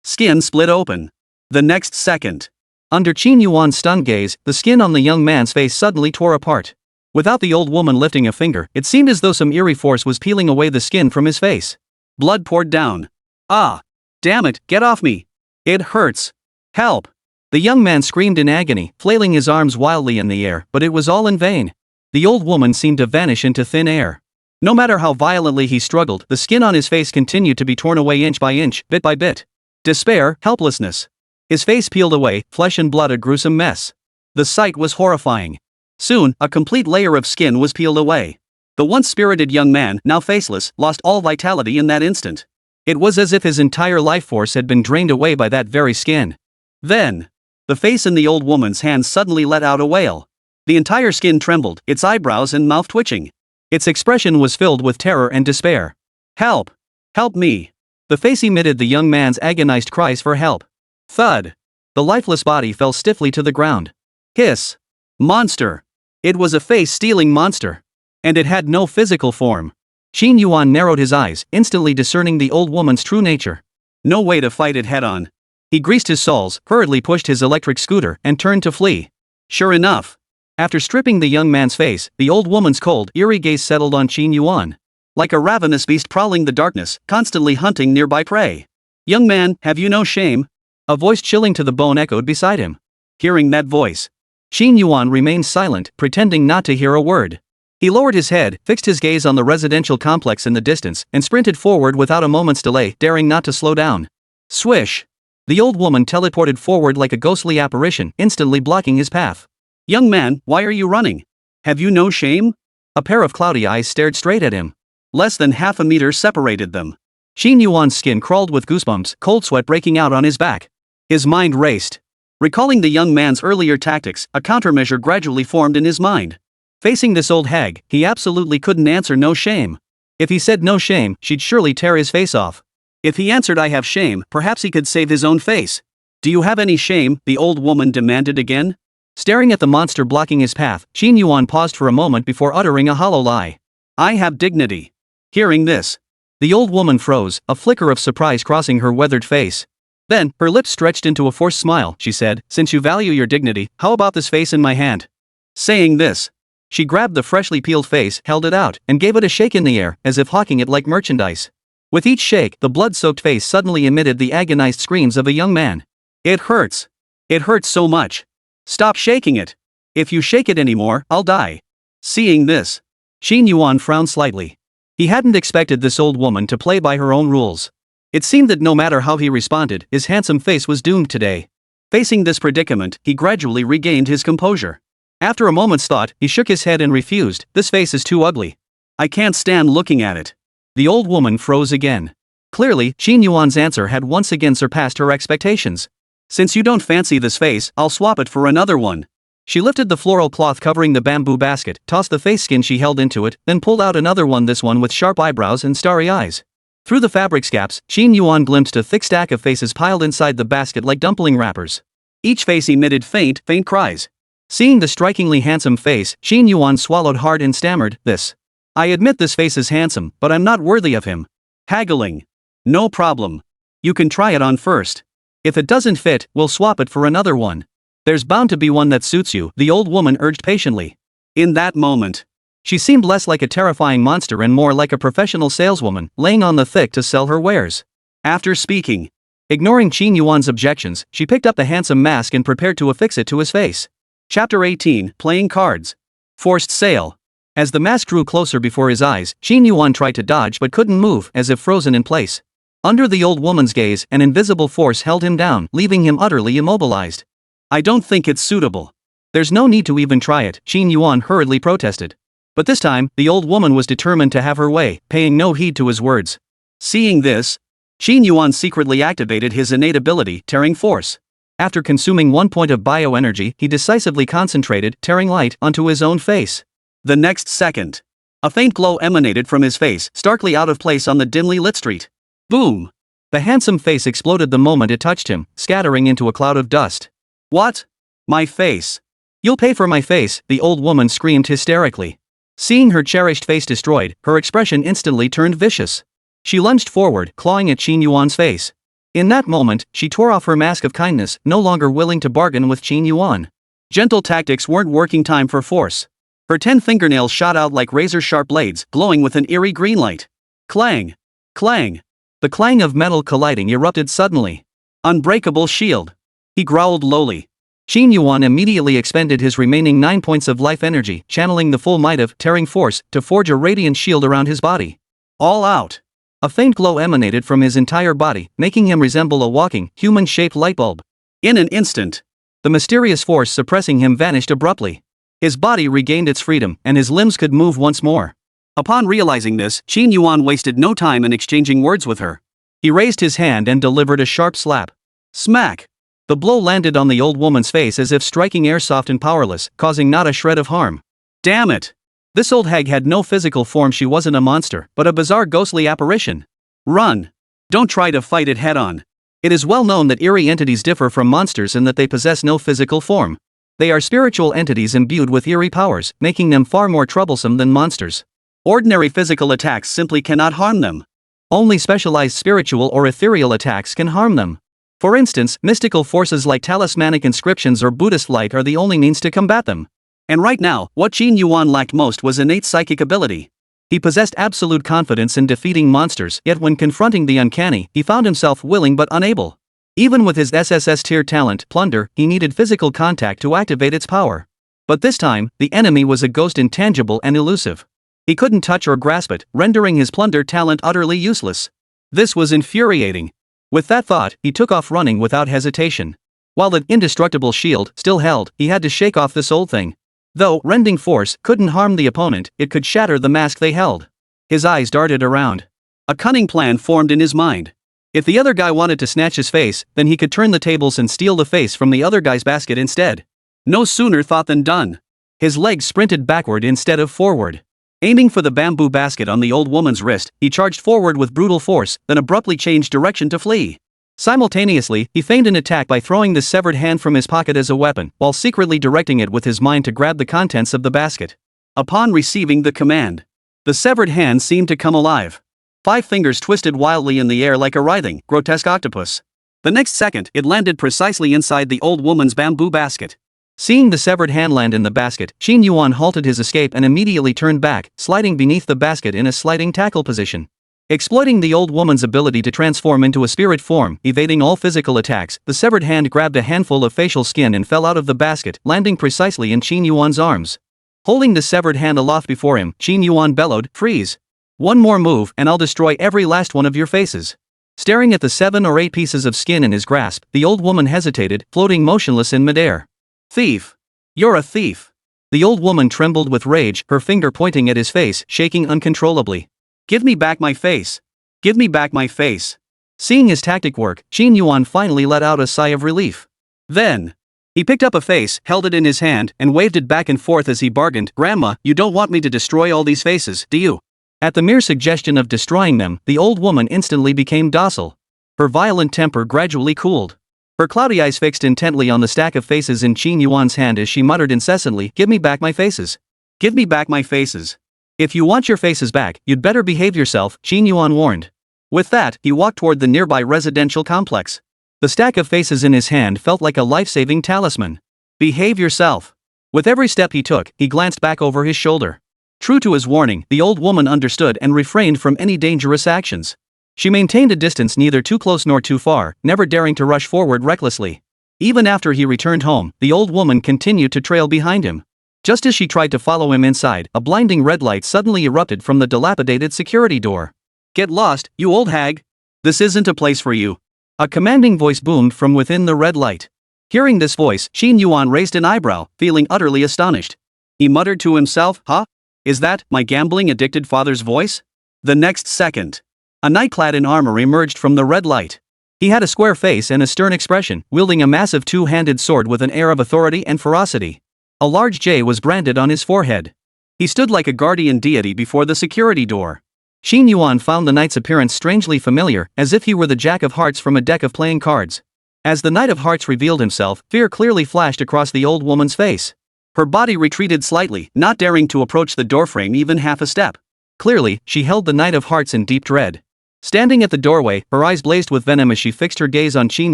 Skin split open. The next second, under Qin Yuan's stunned gaze, the skin on the young man's face suddenly tore apart. Without the old woman lifting a finger, it seemed as though some eerie force was peeling away the skin from his face. Blood poured down. Ah! Damn it, get off me! It hurts! Help! The young man screamed in agony, flailing his arms wildly in the air, but it was all in vain. The old woman seemed to vanish into thin air. No matter how violently he struggled, the skin on his face continued to be torn away inch by inch, bit by bit. Despair, helplessness. His face peeled away, flesh and blood a gruesome mess. The sight was horrifying. Soon, a complete layer of skin was peeled away. The once spirited young man, now faceless, lost all vitality in that instant. It was as if his entire life force had been drained away by that very skin. Then, the face in the old woman's hand suddenly let out a wail. The entire skin trembled, its eyebrows and mouth twitching. Its expression was filled with terror and despair. "Help! Help me!" The face emitted the young man's agonized cries for help. Thud! The lifeless body fell stiffly to the ground. Hiss! Monster! It was a face-stealing monster. And it had no physical form. Qin Yuan narrowed his eyes, instantly discerning the old woman's true nature. No way to fight it head-on. He greased his soles, hurriedly pushed his electric scooter, and turned to flee. Sure enough, after stripping the young man's face, the old woman's cold, eerie gaze settled on Qin Yuan. Like a ravenous beast prowling the darkness, constantly hunting nearby prey. "Young man, have you no shame?" A voice chilling to the bone echoed beside him. Hearing that voice, Qin Yuan remained silent, pretending not to hear a word. He lowered his head, fixed his gaze on the residential complex in the distance, and sprinted forward without a moment's delay, daring not to slow down. Swish! The old woman teleported forward like a ghostly apparition, instantly blocking his path. "Young man, why are you running? Have you no shame?" A pair of cloudy eyes stared straight at him. Less than half a meter separated them. Qin Yuan's skin crawled with goosebumps, cold sweat breaking out on his back. His mind raced. Recalling the young man's earlier tactics, a countermeasure gradually formed in his mind. Facing this old hag, he absolutely couldn't answer no shame. If he said no shame, she'd surely tear his face off. If he answered I have shame, perhaps he could save his own face. "Do you have any shame?" the old woman demanded again. Staring at the monster blocking his path, Qin Yuan paused for a moment before uttering a hollow lie. "I have dignity." Hearing this, the old woman froze, a flicker of surprise crossing her weathered face. Then, her lips stretched into a forced smile, she said, "Since you value your dignity, how about this face in my hand?" Saying this, she grabbed the freshly peeled face, held it out, and gave it a shake in the air, as if hawking it like merchandise. With each shake, the blood-soaked face suddenly emitted the agonized screams of a young man. "It hurts. It hurts so much. Stop shaking it. If you shake it anymore, I'll die." Seeing this, Qin Yuan frowned slightly. He hadn't expected this old woman to play by her own rules. It seemed that no matter how he responded, his handsome face was doomed today. Facing this predicament, he gradually regained his composure. After a moment's thought, he shook his head and refused. "This face is too ugly. I can't stand looking at it." The old woman froze again. Clearly, Qin Yuan's answer had once again surpassed her expectations. "Since you don't fancy this face, I'll swap it for another one." She lifted the floral cloth covering the bamboo basket, tossed the face skin she held into it, then pulled out another one, this one with sharp eyebrows and starry eyes. Through the fabric scaps, Qin Yuan glimpsed a thick stack of faces piled inside the basket like dumpling wrappers. Each face emitted faint cries. Seeing the strikingly handsome face, Qin Yuan swallowed hard and stammered, "This. I admit this face is handsome, but I'm not worthy of him." Haggling. "No problem. You can try it on first. If it doesn't fit, we'll swap it for another one. There's bound to be one that suits you," the old woman urged patiently. In that moment, she seemed less like a terrifying monster and more like a professional saleswoman, laying on the thick to sell her wares. After speaking, ignoring Qin Yuan's objections, she picked up the handsome mask and prepared to affix it to his face. Chapter 18, Playing Cards. Forced Sale. As the mask drew closer before his eyes, Qin Yuan tried to dodge but couldn't move, as if frozen in place. Under the old woman's gaze, an invisible force held him down, leaving him utterly immobilized. "I don't think it's suitable." "There's no need to even try it," Qin Yuan hurriedly protested. But this time, the old woman was determined to have her way, paying no heed to his words. Seeing this, Qin Yuan secretly activated his innate ability, Tearing Force. After consuming 1 point of bioenergy, he decisively concentrated, tearing light, onto his own face. The next second, a faint glow emanated from his face, starkly out of place on the dimly lit street. Boom! The handsome face exploded the moment it touched him, scattering into a cloud of dust. "What? My face." "You'll pay for my face," the old woman screamed hysterically. Seeing her cherished face destroyed, her expression instantly turned vicious. She lunged forward, clawing at Qin Yuan's face. In that moment, she tore off her mask of kindness, no longer willing to bargain with Qin Yuan. Gentle tactics weren't working. Time for force. Her 10 fingernails shot out like razor-sharp blades, glowing with an eerie green light. Clang! Clang! The clang of metal colliding erupted suddenly. "Unbreakable shield," he growled lowly. Qin Yuan immediately expended his remaining 9 points of life energy, channeling the full might of Tearing Force to forge a radiant shield around his body. All out. A faint glow emanated from his entire body, making him resemble a walking, human-shaped light bulb. In an instant, the mysterious force suppressing him vanished abruptly. His body regained its freedom, and his limbs could move once more. Upon realizing this, Qin Yuan wasted no time in exchanging words with her. He raised his hand and delivered a sharp slap. Smack! The blow landed on the old woman's face as if striking air, soft and powerless, causing not a shred of harm. Damn it! This old hag had no physical form. She wasn't a monster, but a bizarre ghostly apparition. Run! Don't try to fight it head-on. It is well known that eerie entities differ from monsters in that they possess no physical form. They are spiritual entities imbued with eerie powers, making them far more troublesome than monsters. Ordinary physical attacks simply cannot harm them. Only specialized spiritual or ethereal attacks can harm them. For instance, mystical forces like talismanic inscriptions or Buddhist light are the only means to combat them. And right now, what Qin Yuan lacked most was innate psychic ability. He possessed absolute confidence in defeating monsters, yet when confronting the uncanny, he found himself willing but unable. Even with his SSS tier talent, Plunder, he needed physical contact to activate its power. But this time, the enemy was a ghost, intangible and elusive. He couldn't touch or grasp it, rendering his Plunder talent utterly useless. This was infuriating. With that thought, he took off running without hesitation. While the indestructible shield still held, he had to shake off this old thing. Though rending force couldn't harm the opponent, it could shatter the mask they held. His eyes darted around. A cunning plan formed in his mind. If the other guy wanted to snatch his face, then he could turn the tables and steal the face from the other guy's basket instead. No sooner thought than done. His legs sprinted backward instead of forward. Aiming for the bamboo basket on the old woman's wrist, he charged forward with brutal force, then abruptly changed direction to flee. Simultaneously, he feigned an attack by throwing the severed hand from his pocket as a weapon, while secretly directing it with his mind to grab the contents of the basket. Upon receiving the command, the severed hand seemed to come alive. 5 fingers twisted wildly in the air like a writhing, grotesque octopus. The next second, it landed precisely inside the old woman's bamboo basket. Seeing the severed hand land in the basket, Qin Yuan halted his escape and immediately turned back, sliding beneath the basket in a sliding tackle position. Exploiting the old woman's ability to transform into a spirit form, evading all physical attacks, the severed hand grabbed a handful of facial skin and fell out of the basket, landing precisely in Qin Yuan's arms. Holding the severed hand aloft before him, Qin Yuan bellowed, "Freeze! One more move and I'll destroy every last one of your faces." Staring at the 7 or 8 pieces of skin in his grasp, the old woman hesitated, floating motionless in midair. "Thief! You're a thief!" The old woman trembled with rage, her finger pointing at his face, shaking uncontrollably. "Give me back my face! Give me back my face!" Seeing his tactic work, Qin Yuan finally let out a sigh of relief. Then, he picked up a face, held it in his hand, and waved it back and forth as he bargained, "Grandma, you don't want me to destroy all these faces, do you?" At the mere suggestion of destroying them, the old woman instantly became docile. Her violent temper gradually cooled. Her cloudy eyes fixed intently on the stack of faces in Qin Yuan's hand as she muttered incessantly, "Give me back my faces. Give me back my faces. If you want your faces back, you'd better behave yourself," Qin Yuan warned. With that, he walked toward the nearby residential complex. The stack of faces in his hand felt like a life-saving talisman. Behave yourself. With every step he took, he glanced back over his shoulder. True to his warning, the old woman understood and refrained from any dangerous actions. She maintained a distance neither too close nor too far, never daring to rush forward recklessly. Even after he returned home, the old woman continued to trail behind him. Just as she tried to follow him inside, a blinding red light suddenly erupted from the dilapidated security door. "Get lost, you old hag! This isn't a place for you!" A commanding voice boomed from within the red light. Hearing this voice, Qin Yuan raised an eyebrow, feeling utterly astonished. He muttered to himself, "Huh? Is that my gambling-addicted father's voice?" The next second, a knight clad in armor emerged from the red light. He had a square face and a stern expression, wielding a massive two-handed sword with an air of authority and ferocity. A large J was branded on his forehead. He stood like a guardian deity before the security door. Qin Yuan found the knight's appearance strangely familiar, as if he were the Jack of Hearts from a deck of playing cards. As the Knight of Hearts revealed himself, fear clearly flashed across the old woman's face. Her body retreated slightly, not daring to approach the doorframe even half a step. Clearly, she held the Knight of Hearts in deep dread. Standing at the doorway, her eyes blazed with venom as she fixed her gaze on Qin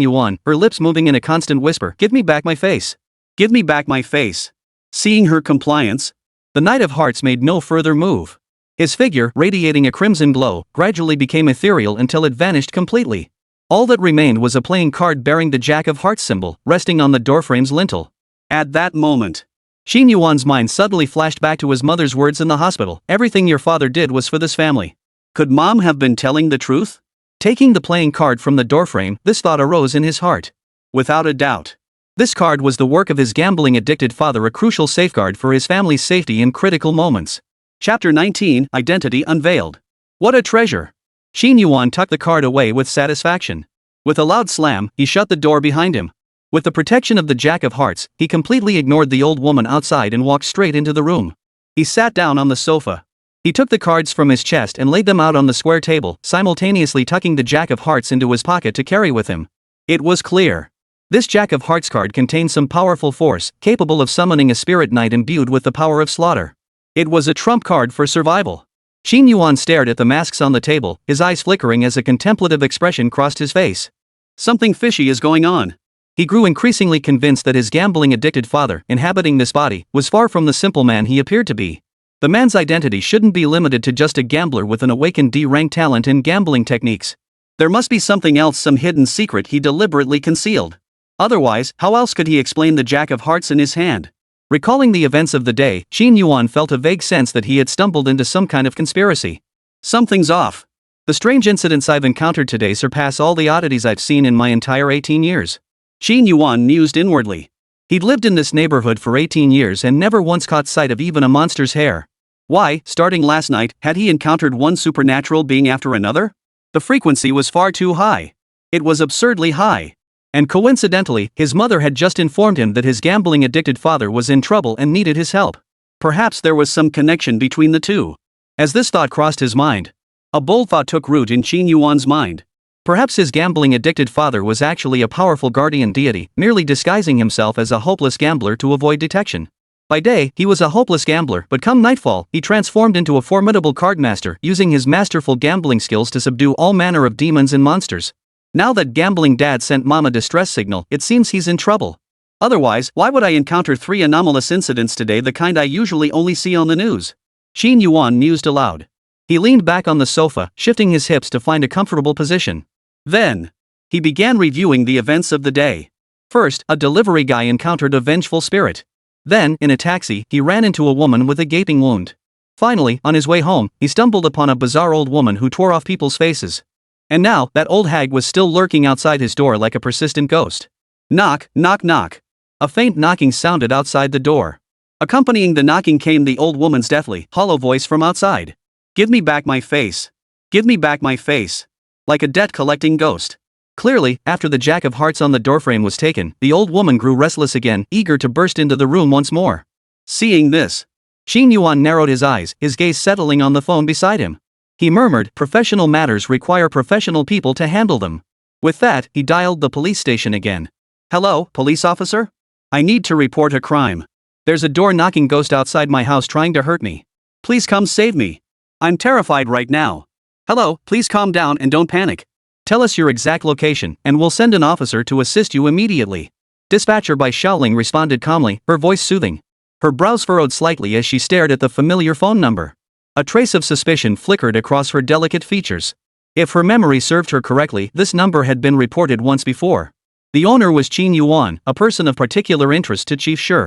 Yuan, her lips moving in a constant whisper, "Give me back my face. Give me back my face." Seeing her compliance, the Knight of Hearts made no further move. His figure, radiating a crimson glow, gradually became ethereal until it vanished completely. All that remained was a playing card bearing the Jack of Hearts symbol, resting on the doorframe's lintel. At that moment, Qin Yuan's mind suddenly flashed back to his mother's words in the hospital, "Everything your father did was for this family." Could Mom have been telling the truth? Taking the playing card from the doorframe, this thought arose in his heart. Without a doubt, this card was the work of his gambling-addicted father, a crucial safeguard for his family's safety in critical moments. Chapter 19, Identity Unveiled. What a treasure! Qin Yuan tucked the card away with satisfaction. With a loud slam, he shut the door behind him. With the protection of the Jack of Hearts, he completely ignored the old woman outside and walked straight into the room. He sat down on the sofa. He took the cards from his chest and laid them out on the square table, simultaneously tucking the Jack of Hearts into his pocket to carry with him. It was clear. This Jack of Hearts card contained some powerful force, capable of summoning a spirit knight imbued with the power of slaughter. It was a trump card for survival. Qin Yuan stared at the masks on the table, his eyes flickering as a contemplative expression crossed his face. Something fishy is going on. He grew increasingly convinced that his gambling-addicted father, inhabiting this body, was far from the simple man he appeared to be. The man's identity shouldn't be limited to just a gambler with an awakened D-rank talent in gambling techniques. There must be something else, some hidden secret he deliberately concealed. Otherwise, how else could he explain the Jack of Hearts in his hand? Recalling the events of the day, Qin Yuan felt a vague sense that he had stumbled into some kind of conspiracy. Something's off. The strange incidents I've encountered today surpass all the oddities I've seen in my entire 18 years. Qin Yuan mused inwardly. He'd lived in this neighborhood for 18 years and never once caught sight of even a monster's hair. Why, starting last night, had he encountered one supernatural being after another? The frequency was far too high. It was absurdly high. And coincidentally, his mother had just informed him that his gambling-addicted father was in trouble and needed his help. Perhaps there was some connection between the two. As this thought crossed his mind, a bold thought took root in Qin Yuan's mind. Perhaps his gambling-addicted father was actually a powerful guardian deity, merely disguising himself as a hopeless gambler to avoid detection. By day, he was a hopeless gambler, but come nightfall, he transformed into a formidable cardmaster, using his masterful gambling skills to subdue all manner of demons and monsters. Now that gambling dad sent mom a distress signal, it seems he's in trouble. Otherwise, why would I encounter 3 anomalous incidents today, the kind I usually only see on the news? Qin Yuan mused aloud. He leaned back on the sofa, shifting his hips to find a comfortable position. Then, he began reviewing the events of the day. First, a delivery guy encountered a vengeful spirit. Then, in a taxi, he ran into a woman with a gaping wound. Finally, on his way home, he stumbled upon a bizarre old woman who tore off people's faces. And now, that old hag was still lurking outside his door like a persistent ghost. Knock, knock, knock. A faint knocking sounded outside the door. Accompanying the knocking came the old woman's deathly, hollow voice from outside. "Give me back my face. Give me back my face." Like a debt-collecting ghost. Clearly, after the Jack of Hearts on the doorframe was taken, the old woman grew restless again, eager to burst into the room once more. Seeing this, Qin Yuan narrowed his eyes, his gaze settling on the phone beside him. He murmured, "Professional matters require professional people to handle them." With that, he dialed the police station again. Hello, police officer? I need to report a crime. There's a door-knocking ghost outside my house trying to hurt me. Please come save me. I'm terrified right now. Hello, please calm down and don't panic. Tell us your exact location, and we'll send an officer to assist you immediately. Dispatcher by Shaoling responded calmly, her voice soothing. Her brows furrowed slightly as she stared at the familiar phone number. A trace of suspicion flickered across her delicate features. If her memory served her correctly, this number had been reported once before. The owner was Qin Yuan, a person of particular interest to Chief Shi.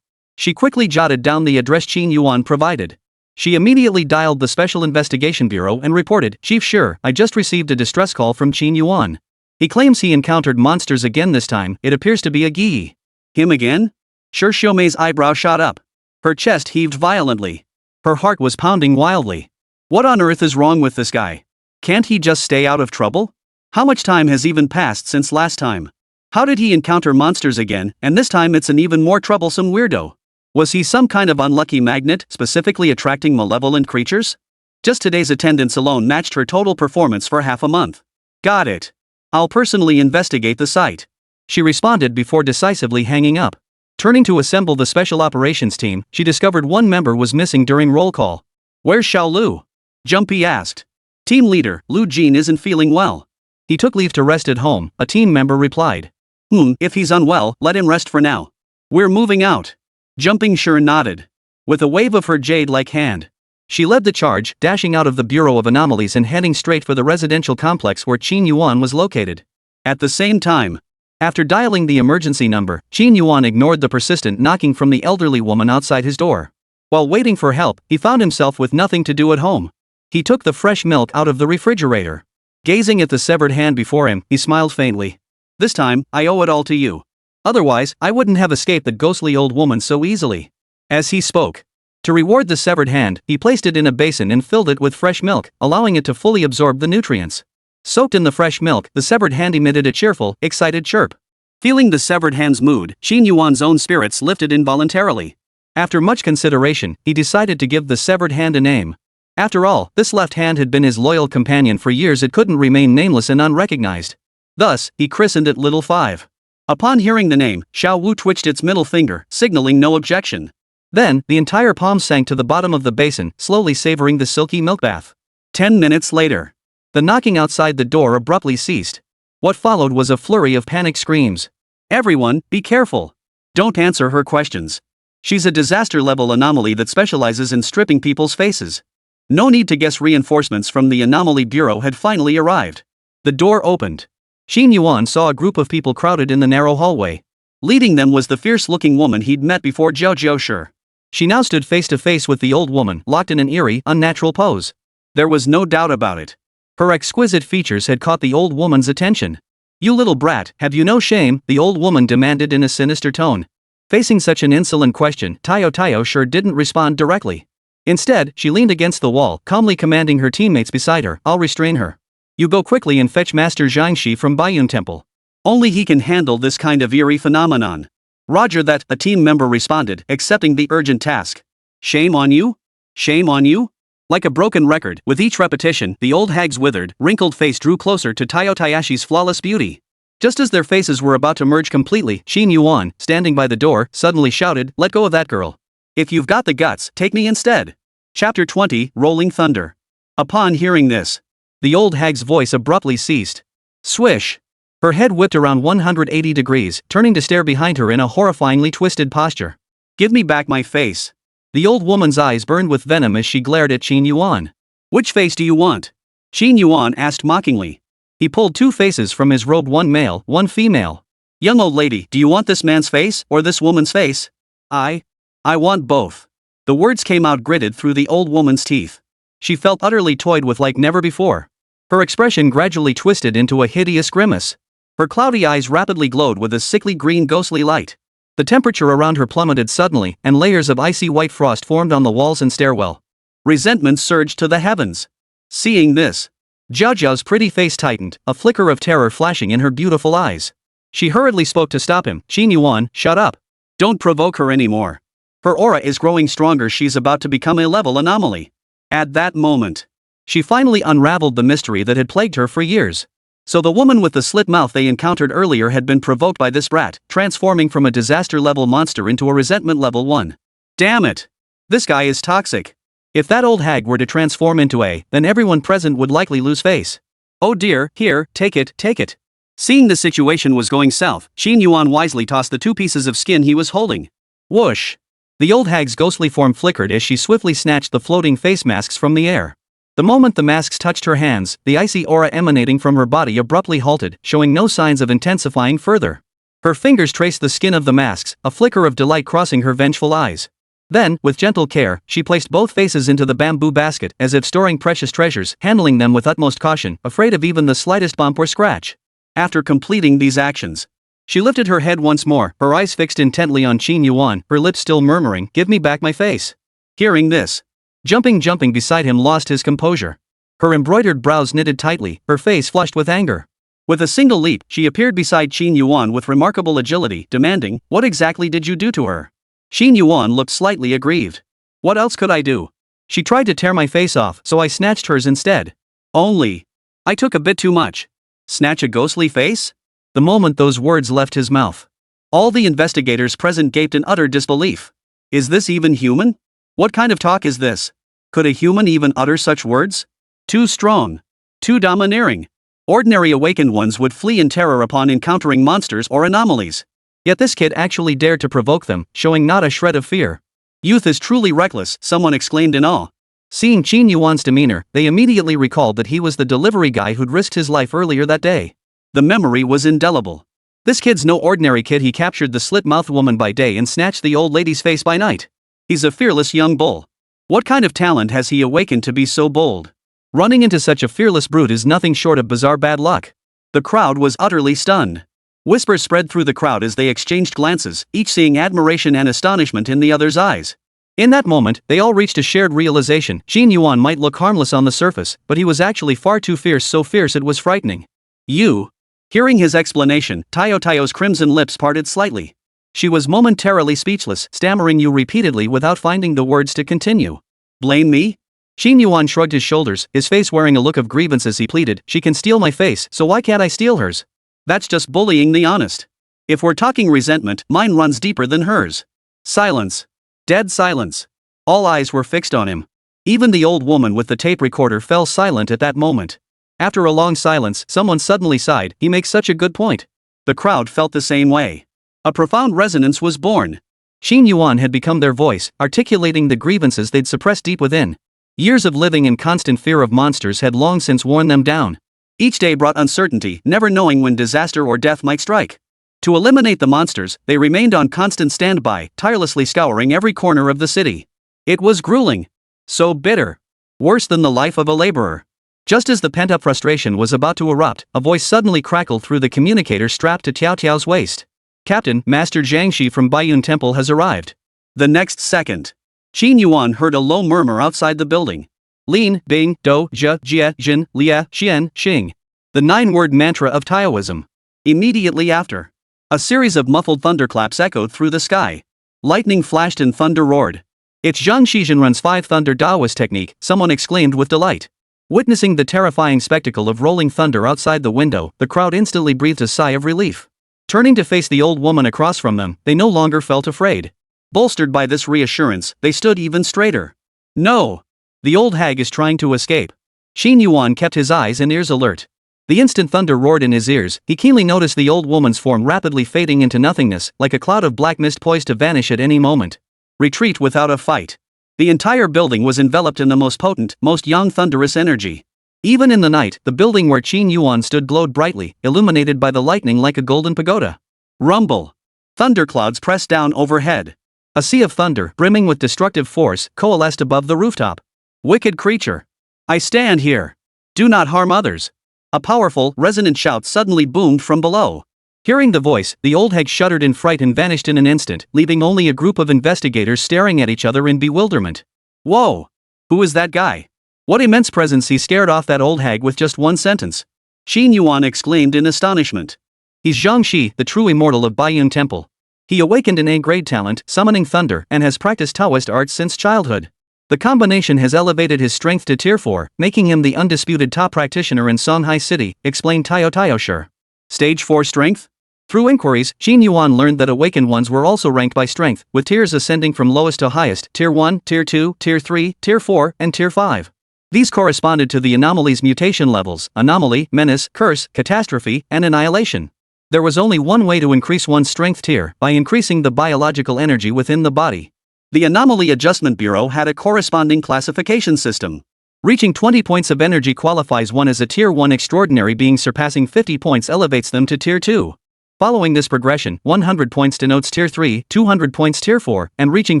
She quickly jotted down the address Qin Yuan provided. She immediately dialed the Special Investigation Bureau and reported, Chief Shi, I just received a distress call from Qin Yuan. He claims he encountered monsters again this time, it appears to be a Gi. Him again? Shi Xiumei's eyebrow shot up. Her chest heaved violently. Her heart was pounding wildly. What on earth is wrong with this guy? Can't he just stay out of trouble? How much time has even passed since last time? How did he encounter monsters again, and this time it's an even more troublesome weirdo? Was he some kind of unlucky magnet, specifically attracting malevolent creatures? Just today's attendance alone matched her total performance for half a month. Got it. I'll personally investigate the site. She responded before decisively hanging up. Turning to assemble the special operations team, she discovered one member was missing during roll call. Where's Xiao Lu? Jumpy asked. Team leader, Lu Jin isn't feeling well. He took leave to rest at home, a team member replied. If he's unwell, let him rest for now. We're moving out. Jumping Shi nodded. With a wave of her jade-like hand, she led the charge, dashing out of the Bureau of Anomalies and heading straight for the residential complex where Qin Yuan was located. At the same time, after dialing the emergency number, Qin Yuan ignored the persistent knocking from the elderly woman outside his door. While waiting for help, he found himself with nothing to do at home. He took the fresh milk out of the refrigerator. Gazing at the severed hand before him, he smiled faintly. This time, I owe it all to you. Otherwise, I wouldn't have escaped the ghostly old woman so easily. As he spoke, to reward the severed hand, he placed it in a basin and filled it with fresh milk, allowing it to fully absorb the nutrients. Soaked in the fresh milk, the severed hand emitted a cheerful, excited chirp. Feeling the severed hand's mood, Qin Yuan's own spirits lifted involuntarily. After much consideration, he decided to give the severed hand a name. After all, this left hand had been his loyal companion for years, it couldn't remain nameless and unrecognized. Thus, he christened it Little Five. Upon hearing the name, Xiao Wu twitched its middle finger, signaling no objection. Then, the entire palm sank to the bottom of the basin, slowly savoring the silky milk bath. 10 minutes later, the knocking outside the door abruptly ceased. What followed was a flurry of panic screams. Everyone, be careful. Don't answer her questions. She's a disaster-level anomaly that specializes in stripping people's faces. No need to guess, reinforcements from the Anomaly Bureau had finally arrived. The door opened. Qin Yuan saw a group of people crowded in the narrow hallway. Leading them was the fierce-looking woman he'd met before, Zhou Shi. She now stood face-to-face with the old woman, locked in an eerie, unnatural pose. There was no doubt about it. Her exquisite features had caught the old woman's attention. You little brat, have you no shame? The old woman demanded in a sinister tone. Facing such an insolent question, Zhou Shi didn't respond directly. Instead, she leaned against the wall, calmly commanding her teammates beside her, I'll restrain her. You go quickly and fetch Master Jiangxi from Baiyun Temple. Only he can handle this kind of eerie phenomenon. Roger that, a team member responded, accepting the urgent task. Shame on you? Shame on you? Like a broken record, with each repetition, the old hag's withered, wrinkled face drew closer to Tayashi's flawless beauty. Just as their faces were about to merge completely, Qin Yuan, standing by the door, suddenly shouted, Let go of that girl. If you've got the guts, take me instead. Chapter 20, Rolling Thunder. Upon hearing this, the old hag's voice abruptly ceased. Swish! Her head whipped around 180 degrees, turning to stare behind her in a horrifyingly twisted posture. Give me back my face. The old woman's eyes burned with venom as she glared at Qin Yuan. Which face do you want? Qin Yuan asked mockingly. He pulled two faces from his robe, one male, one female. Young old lady, do you want this man's face, or this woman's face? I want both. The words came out gritted through the old woman's teeth. She felt utterly toyed with like never before. Her expression gradually twisted into a hideous grimace. Her cloudy eyes rapidly glowed with a sickly green ghostly light. The temperature around her plummeted suddenly, and layers of icy white frost formed on the walls and stairwell. Resentment surged to the heavens. Seeing this, Zhao's pretty face tightened, a flicker of terror flashing in her beautiful eyes. She hurriedly spoke to stop him. Qin Yuan, shut up. Don't provoke her anymore. Her aura is growing stronger, she's about to become a level anomaly. At that moment, she finally unraveled the mystery that had plagued her for years. So the woman with the slit mouth they encountered earlier had been provoked by this brat, transforming from a disaster-level monster into a resentment level 1. Damn it! This guy is toxic. If that old hag were to transform into A, then everyone present would likely lose face. Oh dear, here, take it, take it. Seeing the situation was going south, Qin Yuan wisely tossed the 2 pieces of skin he was holding. Whoosh! The old hag's ghostly form flickered as she swiftly snatched the floating face masks from the air. The moment the masks touched her hands, the icy aura emanating from her body abruptly halted, showing no signs of intensifying further. Her fingers traced the skin of the masks, a flicker of delight crossing her vengeful eyes. Then, with gentle care, she placed both faces into the bamboo basket, as if storing precious treasures, handling them with utmost caution, afraid of even the slightest bump or scratch. After completing these actions, she lifted her head once more, her eyes fixed intently on Qin Yuan, her lips still murmuring, "Give me back my face." Hearing this, Jumping beside him lost his composure. Her embroidered brows knitted tightly, her face flushed with anger. With a single leap, she appeared beside Qin Yuan with remarkable agility, demanding, "What exactly did you do to her?" Qin Yuan looked slightly aggrieved. "What else could I do? She tried to tear my face off, so I snatched hers instead. Only, I took a bit too much." Snatch a ghostly face? The moment those words left his mouth, all the investigators present gaped in utter disbelief. Is this even human? What kind of talk is this? Could a human even utter such words? Too strong. Too domineering. Ordinary awakened ones would flee in terror upon encountering monsters or anomalies. Yet this kid actually dared to provoke them, showing not a shred of fear. Youth is truly reckless, someone exclaimed in awe. Seeing Qin Yuan's demeanor, they immediately recalled that he was the delivery guy who'd risked his life earlier that day. The memory was indelible. This kid's no ordinary kid. He captured the slit-mouthed woman by day and snatched the old lady's face by night. He's a fearless young bull. What kind of talent has he awakened to be so bold? Running into such a fearless brute is nothing short of bizarre bad luck. The crowd was utterly stunned. Whispers spread through the crowd as they exchanged glances, each seeing admiration and astonishment in the other's eyes. In that moment, they all reached a shared realization. Qin Yuan might look harmless on the surface, but he was actually far too fierce, so fierce it was frightening. "You?" Hearing his explanation, Tayo's crimson lips parted slightly. She was momentarily speechless, stammering "you" repeatedly without finding the words to continue. "Blame me?" Qin Yuan shrugged his shoulders, his face wearing a look of grievance as he pleaded, "She can steal my face, so why can't I steal hers? That's just bullying the honest. If we're talking resentment, mine runs deeper than hers." Silence. Dead silence. All eyes were fixed on him. Even the old woman with the tape recorder fell silent at that moment. After a long silence, someone suddenly sighed, "He makes such a good point." The crowd felt the same way. A profound resonance was born. Qin Yuan had become their voice, articulating the grievances they'd suppressed deep within. Years of living in constant fear of monsters had long since worn them down. Each day brought uncertainty, never knowing when disaster or death might strike. To eliminate the monsters, they remained on constant standby, tirelessly scouring every corner of the city. It was grueling. So bitter. Worse than the life of a laborer. Just as the pent-up frustration was about to erupt, a voice suddenly crackled through the communicator strapped to Tiao's waist. "Captain, Master Jiangxi from Baiyun Temple has arrived." The next second, Qin Yuan heard a low murmur outside the building. Lin, Bing, Do, Zhe, Jie, Jin, Lia, Xian, Xing. The 9-word mantra of Taoism. Immediately after, a series of muffled thunderclaps echoed through the sky. Lightning flashed and thunder roared. "It's Zhang Shizhenrun's 5 Thunder Daoist technique," someone exclaimed with delight. Witnessing the terrifying spectacle of rolling thunder outside the window, the crowd instantly breathed a sigh of relief. Turning to face the old woman across from them, they no longer felt afraid. Bolstered by this reassurance, they stood even straighter. "No! The old hag is trying to escape." Qin Yuan kept his eyes and ears alert. The instant thunder roared in his ears, he keenly noticed the old woman's form rapidly fading into nothingness, like a cloud of black mist poised to vanish at any moment. Retreat without a fight. The entire building was enveloped in the most potent, most young thunderous energy. Even in the night, the building where Qin Yuan stood glowed brightly, illuminated by the lightning like a golden pagoda. Rumble. Thunderclouds pressed down overhead. A sea of thunder, brimming with destructive force, coalesced above the rooftop. "Wicked creature! I stand here! Do not harm others!" A powerful, resonant shout suddenly boomed from below. Hearing the voice, the old hag shuddered in fright and vanished in an instant, leaving only a group of investigators staring at each other in bewilderment. "Whoa! Who is that guy? What immense presence!" He scared off that old hag with just one sentence. Qin Yuan exclaimed in astonishment. "He's Zhang Shi, the true immortal of Baiyun Temple. He awakened an A-grade talent, summoning thunder, and has practiced Taoist arts since childhood. The combination has elevated his strength to tier 4, making him the undisputed top practitioner in Songhai City, explained Tayo Sure. Stage 4 strength? Through inquiries, Qin Yuan learned that awakened ones were also ranked by strength, with tiers ascending from lowest to highest, Tier 1, Tier 2, Tier 3, Tier 4, and Tier 5. These corresponded to the anomaly's mutation levels: anomaly, menace, curse, catastrophe, and annihilation. There was only one way to increase one's strength tier: by increasing the biological energy within the body. The Anomaly Adjustment Bureau had a corresponding classification system. Reaching 20 points of energy qualifies one as a Tier 1 extraordinary being, surpassing 50 points elevates them to Tier 2. Following this progression, 100 points denotes Tier 3, 200 points Tier 4, and reaching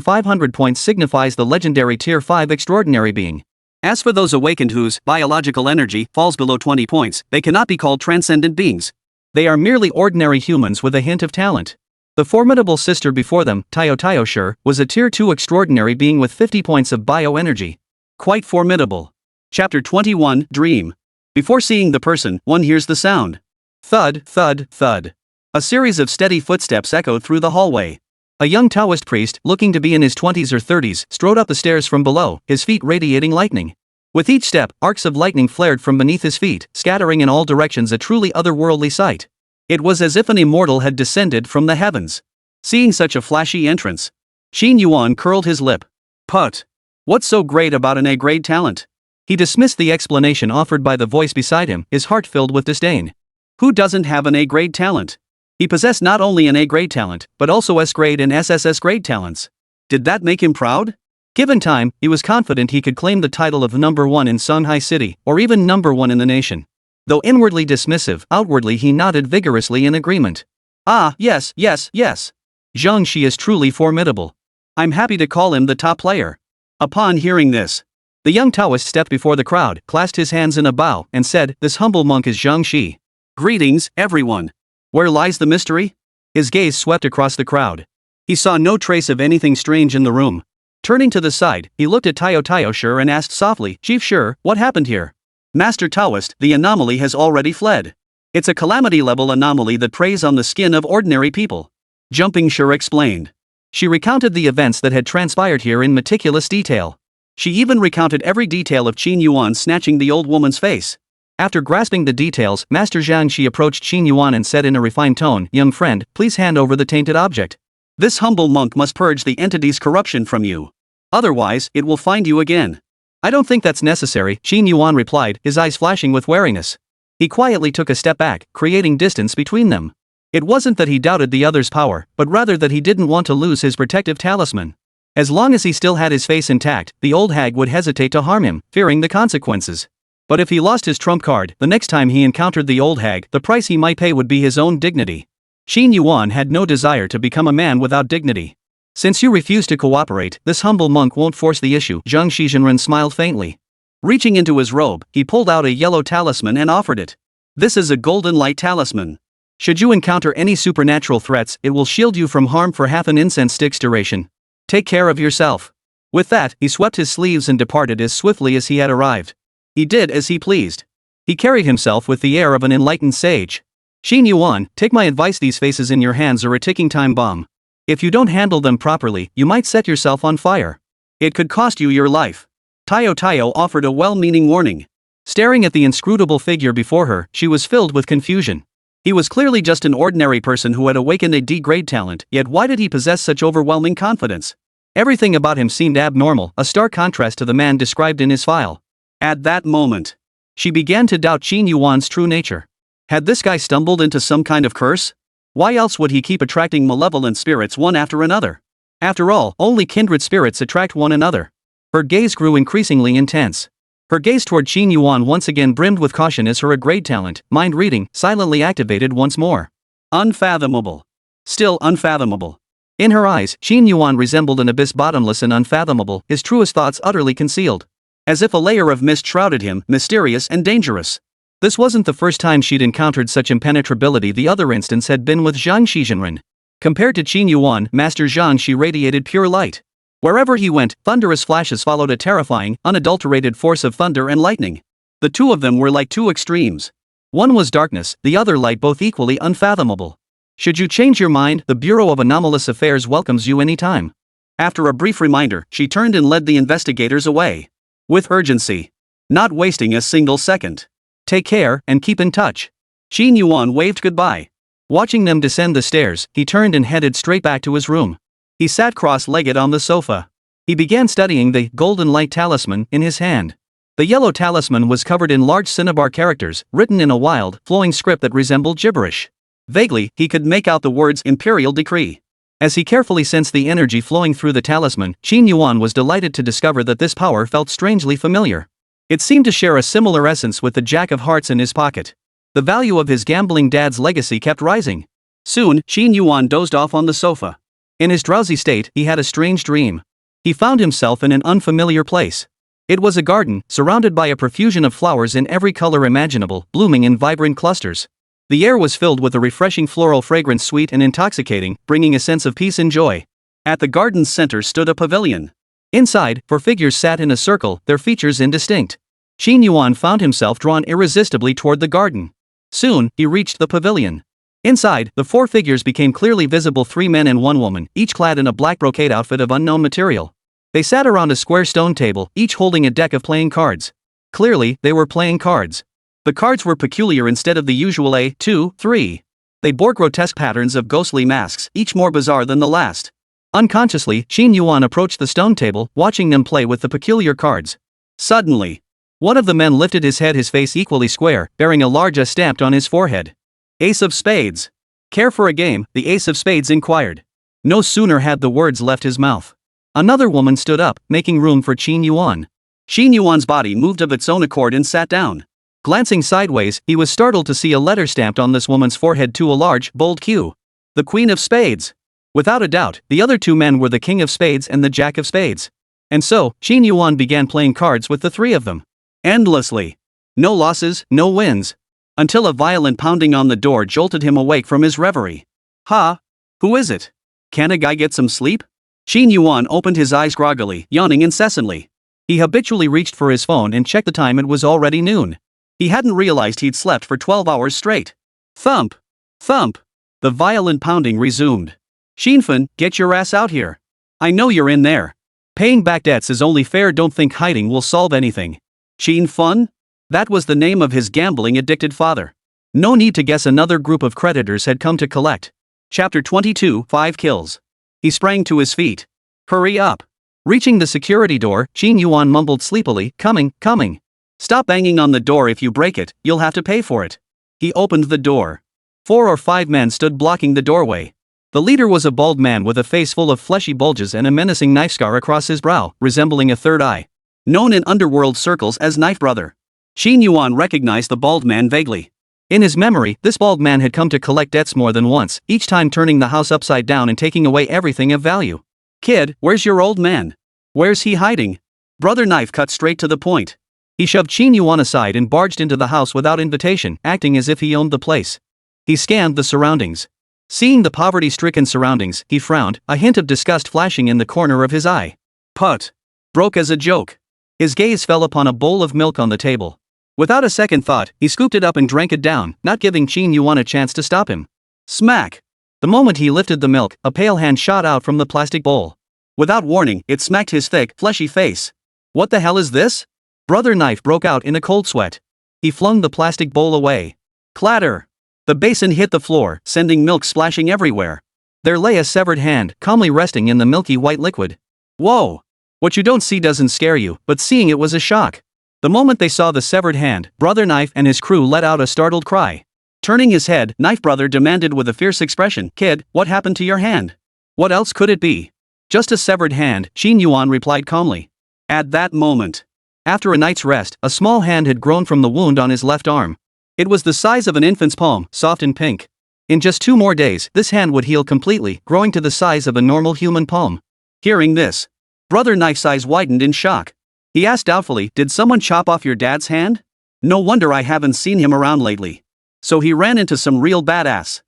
500 points signifies the legendary Tier 5 extraordinary being. As for those awakened whose biological energy falls below 20 points, they cannot be called transcendent beings. They are merely ordinary humans with a hint of talent. The formidable sister before them, Tayo Sure, was a Tier 2 extraordinary being with 50 points of bioenergy. Quite formidable. Chapter 21, Dream. Before seeing the person, one hears the sound. Thud, thud, thud. A series of steady footsteps echoed through the hallway. A young Taoist priest, looking to be in his 20s or 30s, strode up the stairs from below, his feet radiating lightning. With each step, arcs of lightning flared from beneath his feet, scattering in all directions, a truly otherworldly sight. It was as if an immortal had descended from the heavens. Seeing such a flashy entrance, Qin Yuan curled his lip. Put. What's so great about an A-grade talent? He dismissed the explanation offered by the voice beside him, his heart filled with disdain. Who doesn't have an A-grade talent? He possessed not only an A-grade talent, but also S-grade and SSS-grade talents. Did that make him proud? Given time, he was confident he could claim the title of number 1 in Songhai City, or even number 1 in the nation. Though inwardly dismissive, outwardly he nodded vigorously in agreement. Ah, yes. Zhang Shi is truly formidable. I'm happy to call him the top player. Upon hearing this, the young Taoist stepped before the crowd, clasped his hands in a bow, and said, "This humble monk is Zhang Shi." Greetings, everyone. Where lies the mystery? His gaze swept across the crowd. He saw no trace of anything strange in the room. Turning to the side, he looked at Tayo Sure and asked softly, "Chief Sure, what happened here?" Master Taoist, the anomaly has already fled. It's a calamity-level anomaly that preys on the skin of ordinary people. Jumping Sure explained. She recounted the events that had transpired here in meticulous detail. She even recounted every detail of Qin Yuan snatching the old woman's face. After grasping the details, Master Zhang Shi approached Qin Yuan and said in a refined tone, "Young friend, please hand over the tainted object. This humble monk must purge the entity's corruption from you. Otherwise, it will find you again." "I don't think that's necessary," Qin Yuan replied, his eyes flashing with wariness. He quietly took a step back, creating distance between them. It wasn't that he doubted the other's power, but rather that he didn't want to lose his protective talisman. As long as he still had his face intact, the old hag would hesitate to harm him, fearing the consequences. But if he lost his trump card, the next time he encountered the old hag, the price he might pay would be his own dignity. Qin Yuan had no desire to become a man without dignity. "Since you refuse to cooperate, this humble monk won't force the issue." Zhang Shizhenren smiled faintly. Reaching into his robe, he pulled out a yellow talisman and offered it. This is a golden light talisman. Should you encounter any supernatural threats, it will shield you from harm for half an incense stick's duration. Take care of yourself. With that, he swept his sleeves and departed as swiftly as he had arrived. He did as he pleased. He carried himself with the air of an enlightened sage. "Qin Yuan, take my advice, these faces in your hands are a ticking time bomb. If you don't handle them properly, you might set yourself on fire. It could cost you your life." Tayo offered a well-meaning warning. Staring at the inscrutable figure before her, she was filled with confusion. He was clearly just an ordinary person who had awakened a D-grade talent, yet why did he possess such overwhelming confidence? Everything about him seemed abnormal, a stark contrast to the man described in his file. At that moment, she began to doubt Qin Yuan's true nature. Had this guy stumbled into some kind of curse? Why else would he keep attracting malevolent spirits one after another? After all, only kindred spirits attract one another. Her gaze grew increasingly intense. Her gaze toward Qin Yuan once again brimmed with caution as her A-grade talent, mind reading, silently activated once more. Unfathomable. Still unfathomable. In her eyes, Qin Yuan resembled an abyss, bottomless and unfathomable, his truest thoughts utterly concealed. As if a layer of mist shrouded him, mysterious and dangerous. This wasn't the first time she'd encountered such impenetrability. The other instance had been with Zhang Shizhenren. Compared to Qin Yuan, Master Zhang Shi radiated pure light. Wherever he went, thunderous flashes followed, a terrifying, unadulterated force of thunder and lightning. The two of them were like two extremes. One was darkness, the other light, both equally unfathomable. Should you change your mind, the Bureau of Anomalous Affairs welcomes you anytime. After a brief reminder, she turned and led the investigators away. With urgency. Not wasting a single second. Take care and keep in touch. Qin Yuan waved goodbye. Watching them descend the stairs, he turned and headed straight back to his room. He sat cross-legged on the sofa. He began studying the golden light talisman in his hand. The yellow talisman was covered in large cinnabar characters, written in a wild, flowing script that resembled gibberish. Vaguely, he could make out the words Imperial Decree. As he carefully sensed the energy flowing through the talisman, Qin Yuan was delighted to discover that this power felt strangely familiar. It seemed to share a similar essence with the Jack of Hearts in his pocket. The value of his gambling dad's legacy kept rising. Soon, Qin Yuan dozed off on the sofa. In his drowsy state, he had a strange dream. He found himself in an unfamiliar place. It was a garden, surrounded by a profusion of flowers in every color imaginable, blooming in vibrant clusters. The air was filled with a refreshing floral fragrance, sweet and intoxicating, bringing a sense of peace and joy. At the garden's center stood a pavilion. Inside, 4 figures sat in a circle, their features indistinct. Qin Yuan found himself drawn irresistibly toward the garden. Soon, he reached the pavilion. Inside, the 4 figures became clearly visible: 3 men and 1 woman, each clad in a black brocade outfit of unknown material. They sat around a square stone table, each holding a deck of playing cards. Clearly, they were playing cards. The cards were peculiar instead of the usual A, 2, 3. They bore grotesque patterns of ghostly masks, each more bizarre than the last. Unconsciously, Qin Yuan approached the stone table, watching them play with the peculiar cards. Suddenly, one of the men lifted his head, his face equally square, bearing a large A stamped on his forehead. Ace of Spades. Care for a game? The Ace of Spades inquired. No sooner had the words left his mouth. Another woman stood up, making room for Qin Yuan. Qin Yuan's body moved of its own accord and sat down. Glancing sideways, he was startled to see a letter stamped on this woman's forehead to a large, bold Q. The Queen of Spades. Without a doubt, the other 2 men were the King of Spades and the Jack of Spades. And so, Qin Yuan began playing cards with the 3 of them. Endlessly. No losses, no wins. Until a violent pounding on the door jolted him awake from his reverie. Ha! Who is it? Can a guy get some sleep? Qin Yuan opened his eyes groggily, yawning incessantly. He habitually reached for his phone and checked the time. It was already noon. He hadn't realized he'd slept for 12 hours straight. Thump! Thump! The violent pounding resumed. Xinfen, get your ass out here. I know you're in there. Paying back debts is only fair. Don't think hiding will solve anything. Xinfen? That was the name of his gambling-addicted father. No need to guess, another group of creditors had come to collect. Chapter 22, 5 Kills. He sprang to his feet. Hurry up. Reaching the security door, Qin Yuan mumbled sleepily, coming. Stop banging on the door. If you break it, you'll have to pay for it. He opened the door. 4 or 5 men stood blocking the doorway. The leader was a bald man with a face full of fleshy bulges and a menacing knife scar across his brow, resembling a third eye. Known in underworld circles as Knife Brother. Qin Yuan recognized the bald man vaguely. In his memory, this bald man had come to collect debts more than once, each time turning the house upside down and taking away everything of value. Kid, where's your old man? Where's he hiding? Brother Knife cut straight to the point. He shoved Qin Yuan aside and barged into the house without invitation, acting as if he owned the place. He scanned the surroundings. Seeing the poverty-stricken surroundings, he frowned, a hint of disgust flashing in the corner of his eye. Put. Broke as a joke. His gaze fell upon a bowl of milk on the table. Without a second thought, he scooped it up and drank it down, not giving Qin Yuan a chance to stop him. Smack! The moment he lifted the milk, a pale hand shot out from the plastic bowl. Without warning, it smacked his thick, fleshy face. What the hell is this? Brother Knife broke out in a cold sweat. He flung the plastic bowl away. Clatter! The basin hit the floor, sending milk splashing everywhere. There lay a severed hand, calmly resting in the milky white liquid. Whoa! What you don't see doesn't scare you, but seeing it was a shock. The moment they saw the severed hand, Brother Knife and his crew let out a startled cry. Turning his head, Knife Brother demanded with a fierce expression, Kid, what happened to your hand? What else could it be? Just a severed hand, Qin Yuan replied calmly. At that moment, after a night's rest, a small hand had grown from the wound on his left arm. It was the size of an infant's palm, soft and pink. In just 2 more days, this hand would heal completely, growing to the size of a normal human palm. Hearing this, Brother Knife's eyes widened in shock. He asked doubtfully, did someone chop off your dad's hand? No wonder I haven't seen him around lately. So he ran into some real badass.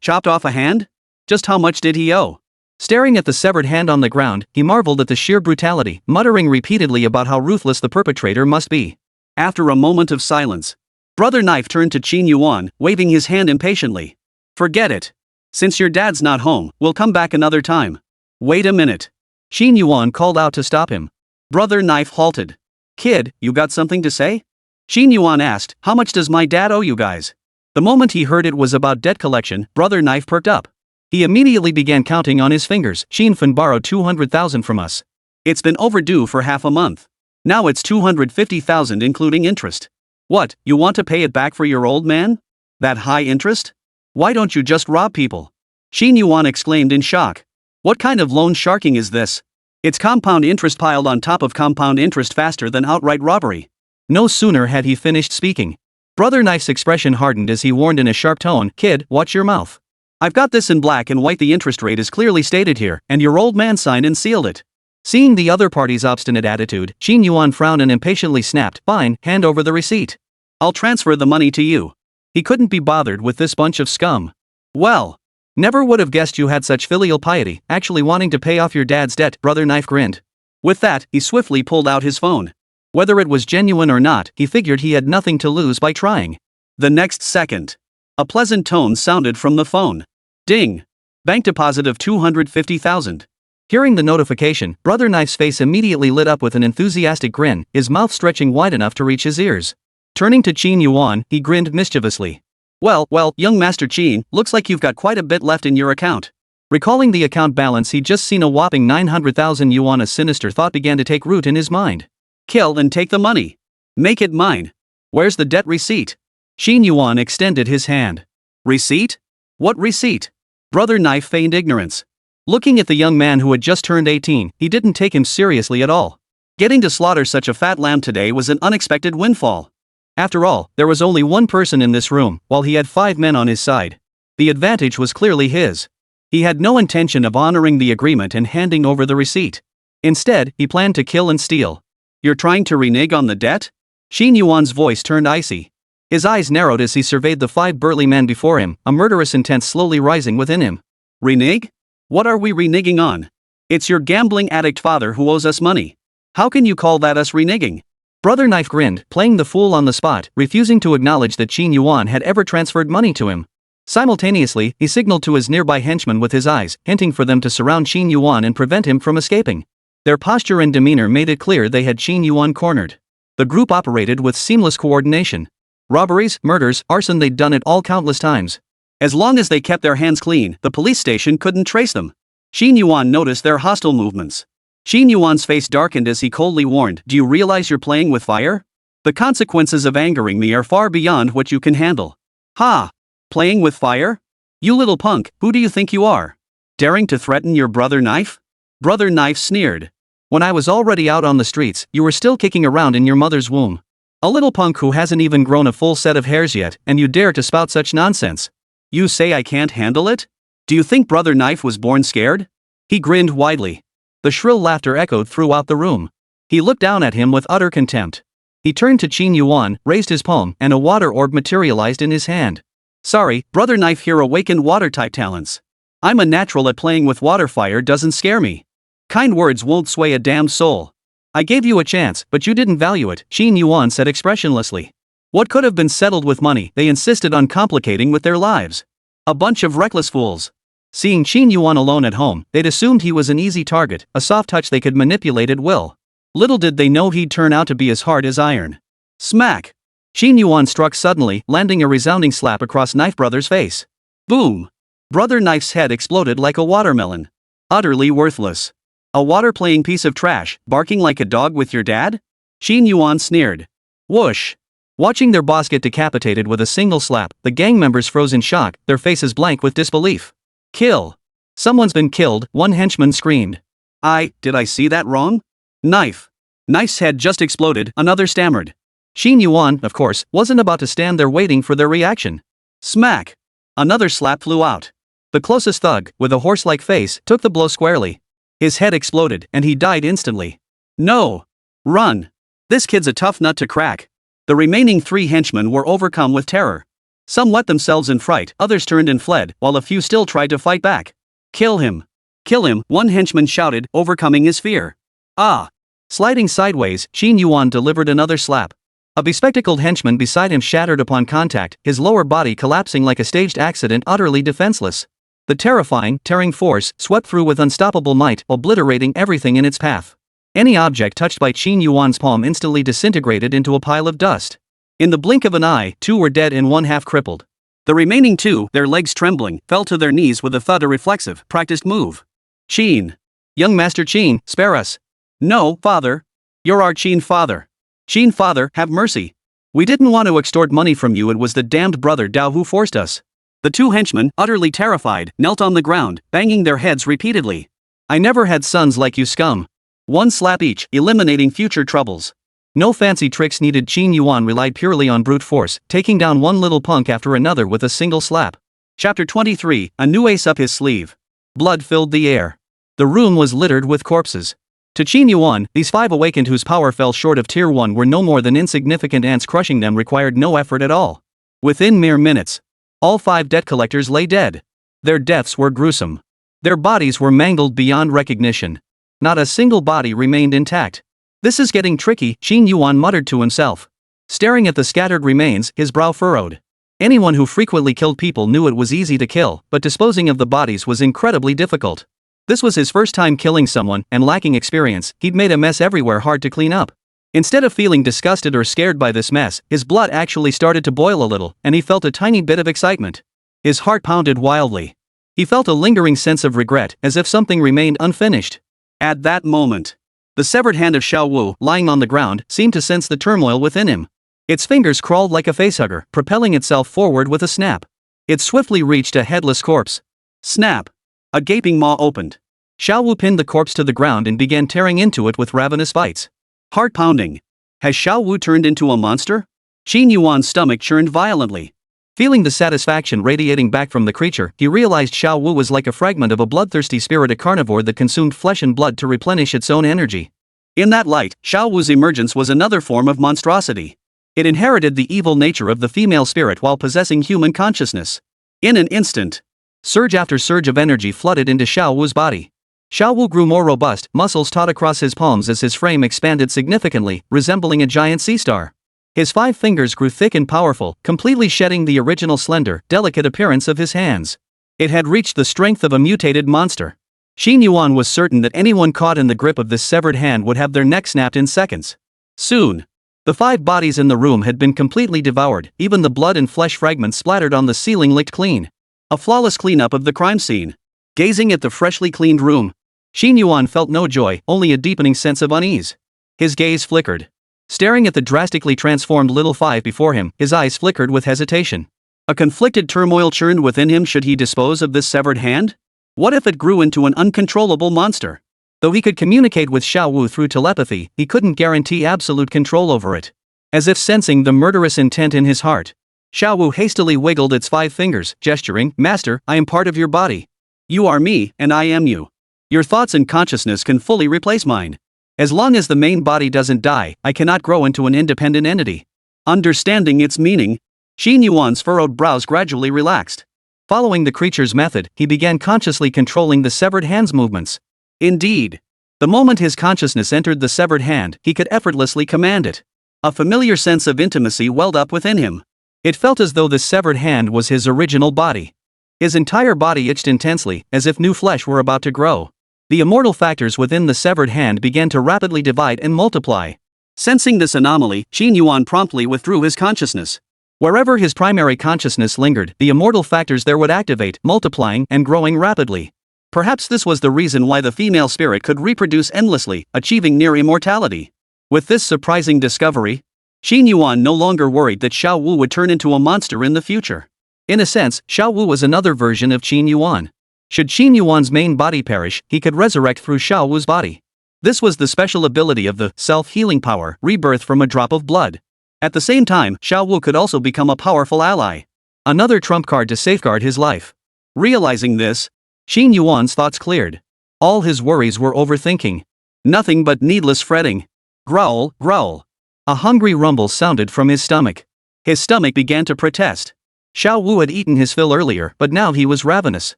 Chopped off a hand? Just how much did he owe? Staring at the severed hand on the ground, he marveled at the sheer brutality, muttering repeatedly about how ruthless the perpetrator must be. After a moment of silence, Brother Knife turned to Qin Yuan, waving his hand impatiently. Forget it. Since your dad's not home, we'll come back another time. Wait a minute. Xin Yuan called out to stop him. Brother Knife halted. Kid, you got something to say? Xin Yuan asked, how much does my dad owe you guys? The moment he heard it was about debt collection, Brother Knife perked up. He immediately began counting on his fingers. Xin Fan borrowed 200,000 from us. It's been overdue for half a month. Now it's 250,000 including interest. What, you want to pay it back for your old man? That high interest? Why don't you just rob people? Xin Yuan exclaimed in shock. What kind of loan sharking is this? It's compound interest piled on top of compound interest faster than outright robbery. No sooner had he finished speaking. Brother Knife's expression hardened as he warned in a sharp tone, Kid, watch your mouth. I've got this in black and white. The interest rate is clearly stated here, and your old man signed and sealed it. Seeing the other party's obstinate attitude, Xin Yuan frowned and impatiently snapped, Fine, hand over the receipt. I'll transfer the money to you. He couldn't be bothered with this bunch of scum. Well, never would have guessed you had such filial piety, actually wanting to pay off your dad's debt, Brother Knife grinned. With that, he swiftly pulled out his phone. Whether it was genuine or not, he figured he had nothing to lose by trying. The next second, a pleasant tone sounded from the phone. Ding! Bank deposit of 250,000. Hearing the notification, Brother Knife's face immediately lit up with an enthusiastic grin, his mouth stretching wide enough to reach his ears. Turning to Xin Yuan, he grinned mischievously. Well, young Master Qin, looks like you've got quite a bit left in your account. Recalling the account balance he'd just seen, a whopping 900,000 yuan, a sinister thought began to take root in his mind. Kill and take the money. Make it mine. Where's the debt receipt? Xin Yuan extended his hand. Receipt? What receipt? Brother Knife feigned ignorance. Looking at the young man who had just turned 18, he didn't take him seriously at all. Getting to slaughter such a fat lamb today was an unexpected windfall. After all, there was only one person in this room, while he had 5 men on his side. The advantage was clearly his. He had no intention of honoring the agreement and handing over the receipt. Instead, he planned to kill and steal. You're trying to renege on the debt? Xin Yuan's voice turned icy. His eyes narrowed as he surveyed the 5 burly men before him, a murderous intent slowly rising within him. Renege? What are we reneging on? It's your gambling addict father who owes us money. How can you call that us reneging? Brother Knife grinned, playing the fool on the spot, refusing to acknowledge that Xin Yuan had ever transferred money to him. Simultaneously, he signaled to his nearby henchmen with his eyes, hinting for them to surround Xin Yuan and prevent him from escaping. Their posture and demeanor made it clear they had Xin Yuan cornered. The group operated with seamless coordination. Robberies, murders, arson, they'd done it all countless times. As long as they kept their hands clean, the police station couldn't trace them. Xin Yuan noticed their hostile movements. Xin Yuan's face darkened as he coldly warned, Do you realize you're playing with fire? The consequences of angering me are far beyond what you can handle. Ha! Playing with fire? You little punk, who do you think you are? Daring to threaten your brother Knife? Brother Knife sneered. When I was already out on the streets, you were still kicking around in your mother's womb. A little punk who hasn't even grown a full set of hairs yet, and you dare to spout such nonsense. You say I can't handle it? Do you think Brother Knife was born scared? He grinned widely. The shrill laughter echoed throughout the room. He looked down at him with utter contempt. He turned to Xin Yuan, raised his palm, and a water orb materialized in his hand. Sorry, Brother Knife here awakened water-type talents. I'm a natural at playing with water. Fire doesn't scare me. Kind words won't sway a damned soul. I gave you a chance, but you didn't value it, Xin Yuan said expressionlessly. What could have been settled with money, they insisted on complicating with their lives. A bunch of reckless fools. Seeing Xin Yuan alone at home, they'd assumed he was an easy target, a soft touch they could manipulate at will. Little did they know he'd turn out to be as hard as iron. Smack! Xin Yuan struck suddenly, landing a resounding slap across Knife Brother's face. Boom! Brother Knife's head exploded like a watermelon. Utterly worthless. A water-playing piece of trash, barking like a dog with your dad? Xin Yuan sneered. Whoosh! Watching their boss get decapitated with a single slap, the gang members froze in shock, their faces blank with disbelief. Kill! Someone's been killed, one henchman screamed. Did I see that wrong? Knife! Knife's head just exploded, another stammered. Xin Yuan, of course, wasn't about to stand there waiting for their reaction. Smack! Another slap flew out. The closest thug, with a horse-like face, took the blow squarely. His head exploded, and he died instantly. No! Run! This kid's a tough nut to crack. The remaining 3 henchmen were overcome with terror. Some wet themselves in fright, others turned and fled, while a few still tried to fight back. Kill him! Kill him, one henchman shouted, overcoming his fear. Ah! Sliding sideways, Xin Yuan delivered another slap. A bespectacled henchman beside him shattered upon contact, his lower body collapsing like a staged accident, utterly defenseless. The terrifying, tearing force swept through with unstoppable might, obliterating everything in its path. Any object touched by Qin Yuan's palm instantly disintegrated into a pile of dust. In the blink of an eye, 2 were dead and 1 half crippled. The remaining 2, their legs trembling, fell to their knees with a thud, a reflexive, practiced move. Qin. Young Master Qin, spare us. No, father. You're our Qin father. Qin father, have mercy. We didn't want to extort money from you, it was the damned brother Dao who forced us. The 2 henchmen, utterly terrified, knelt on the ground, banging their heads repeatedly. I never had sons like you, scum. 1 slap each, eliminating future troubles. No fancy tricks needed. Qin Yuan relied purely on brute force, taking down one little punk after another with a single slap. Chapter 23, a new ace up his sleeve. Blood filled the air. The room was littered with corpses. To Qin Yuan, these 5 awakened whose power fell short of Tier 1 were no more than insignificant ants. Crushing them required no effort at all. Within mere minutes, all 5 debt collectors lay dead. Their deaths were gruesome. Their bodies were mangled beyond recognition. Not a single body remained intact. This is getting tricky, Qin Yuan muttered to himself. Staring at the scattered remains, his brow furrowed. Anyone who frequently killed people knew it was easy to kill, but disposing of the bodies was incredibly difficult. This was his first time killing someone, and lacking experience, he'd made a mess everywhere hard to clean up. Instead of feeling disgusted or scared by this mess, his blood actually started to boil a little, and he felt a tiny bit of excitement. His heart pounded wildly. He felt a lingering sense of regret, as if something remained unfinished. At that moment, the severed hand of Xiao Wu, lying on the ground, seemed to sense the turmoil within him. Its fingers crawled like a facehugger, propelling itself forward with a snap. It swiftly reached a headless corpse. Snap! A gaping maw opened. Xiao Wu pinned the corpse to the ground and began tearing into it with ravenous bites. Heart pounding. Has Xiao Wu turned into a monster? Qin Yuan's stomach churned violently. Feeling the satisfaction radiating back from the creature, he realized Xiao Wu was like a fragment of a bloodthirsty spirit, a carnivore that consumed flesh and blood to replenish its own energy. In that light, Xiao Wu's emergence was another form of monstrosity. It inherited the evil nature of the female spirit while possessing human consciousness. In an instant, surge after surge of energy flooded into Xiao Wu's body. Xiao Wu grew more robust, muscles taut across his palms as his frame expanded significantly, resembling a giant sea star. His 5 fingers grew thick and powerful, completely shedding the original slender, delicate appearance of his hands. It had reached the strength of a mutated monster. Qin Yuan was certain that anyone caught in the grip of this severed hand would have their neck snapped in seconds. Soon, the 5 bodies in the room had been completely devoured, even the blood and flesh fragments splattered on the ceiling licked clean. A flawless cleanup of the crime scene. Gazing at the freshly cleaned room, Qin Yuan felt no joy, only a deepening sense of unease. His gaze flickered. Staring at the drastically transformed little 5 before him, his eyes flickered with hesitation. A conflicted turmoil churned within him. Should he dispose of this severed hand? What if it grew into an uncontrollable monster? Though he could communicate with Xiao Wu through telepathy, he couldn't guarantee absolute control over it. As if sensing the murderous intent in his heart, Xiao Wu hastily wiggled its 5 fingers, gesturing, "Master, I am part of your body. You are me, and I am you. Your thoughts and consciousness can fully replace mine. As long as the main body doesn't die, I cannot grow into an independent entity." Understanding its meaning, Qin Yuan's furrowed brows gradually relaxed. Following the creature's method, he began consciously controlling the severed hand's movements. Indeed, the moment his consciousness entered the severed hand, he could effortlessly command it. A familiar sense of intimacy welled up within him. It felt as though this severed hand was his original body. His entire body itched intensely, as if new flesh were about to grow. The immortal factors within the severed hand began to rapidly divide and multiply. Sensing this anomaly, Qin Yuan promptly withdrew his consciousness. Wherever his primary consciousness lingered, the immortal factors there would activate, multiplying and growing rapidly. Perhaps this was the reason why the female spirit could reproduce endlessly, achieving near immortality. With this surprising discovery, Qin Yuan no longer worried that Xiao Wu would turn into a monster in the future. In a sense, Xiao Wu was another version of Qin Yuan. Should Qin Yuan's main body perish, he could resurrect through Xiao Wu's body. This was the special ability of the self-healing power, rebirth from a drop of blood. At the same time, Xiao Wu could also become a powerful ally. Another trump card to safeguard his life. Realizing this, Qin Yuan's thoughts cleared. All his worries were overthinking. Nothing but needless fretting. Growl, growl. A hungry rumble sounded from his stomach. His stomach began to protest. Xiao Wu had eaten his fill earlier, but now he was ravenous.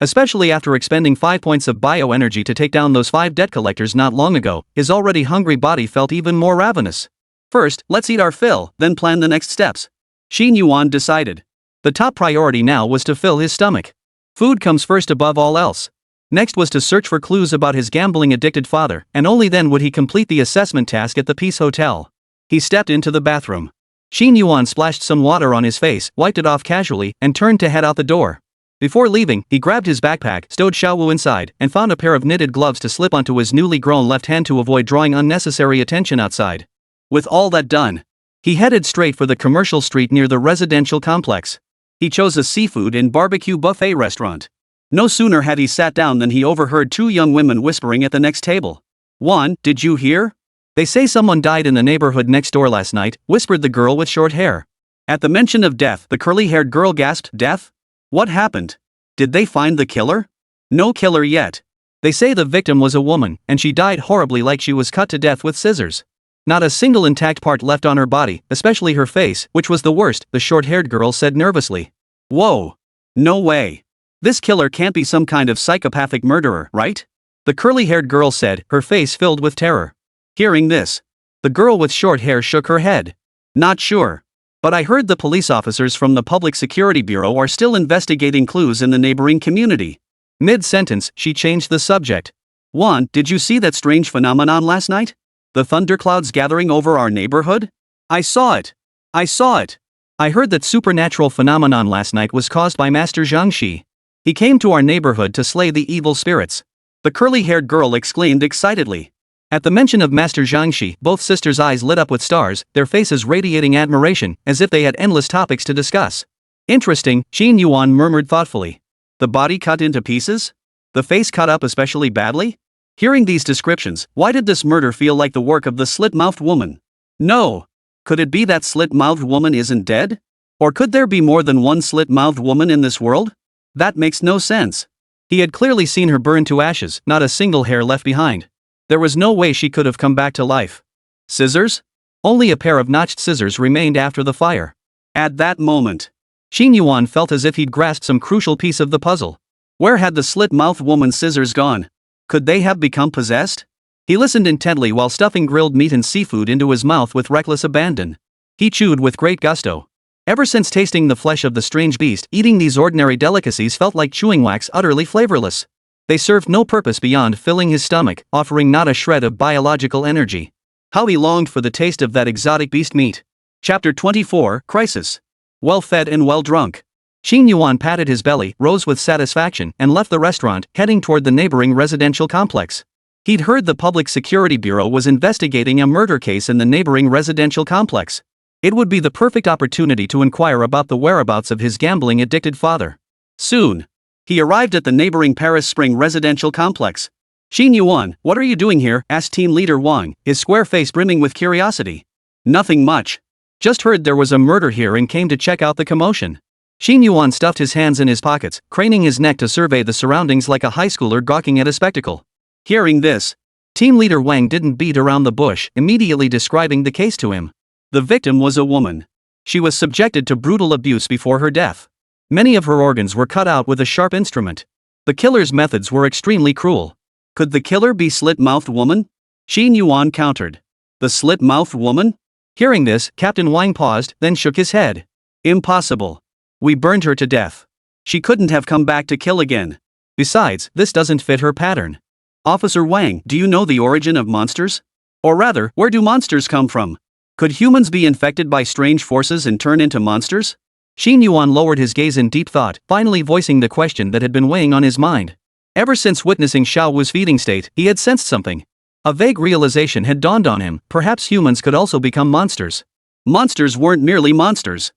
Especially after expending 5 points of bioenergy to take down those 5 debt collectors not long ago, his already hungry body felt even more ravenous. First, let's eat our fill, then plan the next steps. Qin Yuan decided. The top priority now was to fill his stomach. Food comes first above all else. Next was to search for clues about his gambling-addicted father, and only then would he complete the assessment task at the Peace Hotel. He stepped into the bathroom. Qin Yuan splashed some water on his face, wiped it off casually, and turned to head out the door. Before leaving, he grabbed his backpack, stowed Xiaowu inside, and found a pair of knitted gloves to slip onto his newly grown left hand to avoid drawing unnecessary attention outside. With all that done, he headed straight for the commercial street near the residential complex. He chose a seafood and barbecue buffet restaurant. No sooner had he sat down than he overheard two young women whispering at the next table. "One, did you hear? They say someone died in the neighborhood next door last night," whispered the girl with short hair. At the mention of death, the curly-haired girl gasped, "Death? What happened? Did they find the killer?" "No killer yet. They say the victim was a woman, and she died horribly, like she was cut to death with scissors. Not a single intact part left on her body, especially her face, which was the worst," the short-haired girl said nervously. "Whoa. No way. This killer can't be some kind of psychopathic murderer, right?" the curly-haired girl said, her face filled with terror. Hearing this, the girl with short hair shook her head. "Not sure. But I heard the police officers from the Public Security Bureau are still investigating clues in the neighboring community." Mid-sentence, she changed the subject. "One, did you see that strange phenomenon last night? The thunderclouds gathering over our neighborhood? I saw it. I heard that supernatural phenomenon last night was caused by Master Zhangxi. He came to our neighborhood to slay the evil spirits," the curly-haired girl exclaimed excitedly. At the mention of Master Zhangxi, both sisters' eyes lit up with stars, their faces radiating admiration, as if they had endless topics to discuss. "Interesting," Qin Yuan murmured thoughtfully. "The body cut into pieces? The face cut up especially badly?" Hearing these descriptions, why did this murder feel like the work of the slit-mouthed woman? No. Could it be that slit-mouthed woman isn't dead? Or could there be more than one slit-mouthed woman in this world? That makes no sense. He had clearly seen her burn to ashes, not a single hair left behind. There was no way she could have come back to life. Scissors? Only a pair of notched scissors remained after the fire. At that moment, Qin Yuan felt as if he'd grasped some crucial piece of the puzzle. Where had the slit-mouthed woman's scissors gone? Could they have become possessed? He listened intently while stuffing grilled meat and seafood into his mouth with reckless abandon. He chewed with great gusto. Ever since tasting the flesh of the strange beast, eating these ordinary delicacies felt like chewing wax, utterly flavorless. They served no purpose beyond filling his stomach, offering not a shred of biological energy. How he longed for the taste of that exotic beast meat. Chapter 24, Crisis. Well fed and well drunk, Qin Yuan patted his belly, rose with satisfaction, and left the restaurant, heading toward the neighboring residential complex. He'd heard the Public Security Bureau was investigating a murder case in the neighboring residential complex. It would be the perfect opportunity to inquire about the whereabouts of his gambling-addicted father. Soon, he arrived at the neighboring Paris Spring residential complex. "Qin Yuan, what are you doing here?" asked team leader Wang, his square face brimming with curiosity. "Nothing much. Just heard there was a murder here and came to check out the commotion." Qin Yuan stuffed his hands in his pockets, craning his neck to survey the surroundings like a high schooler gawking at a spectacle. Hearing this, team leader Wang didn't beat around the bush, immediately describing the case to him. The victim was a woman. She was subjected to brutal abuse before her death. Many of her organs were cut out with a sharp instrument. The killer's methods were extremely cruel. Could the killer be slit-mouthed woman? Qin Yuan countered. The slit-mouthed woman? Hearing this, Captain Wang paused, then shook his head. Impossible. We burned her to death. She couldn't have come back to kill again. Besides, this doesn't fit her pattern. Officer Wang, do you know the origin of monsters? Or rather, where do monsters come from? Could humans be infected by strange forces and turn into monsters? Qin Yuan lowered his gaze in deep thought, finally voicing the question that had been weighing on his mind. Ever since witnessing Xiao Wu's feeding state, he had sensed something. A vague realization had dawned on him, perhaps humans could also become monsters. Monsters weren't merely monsters.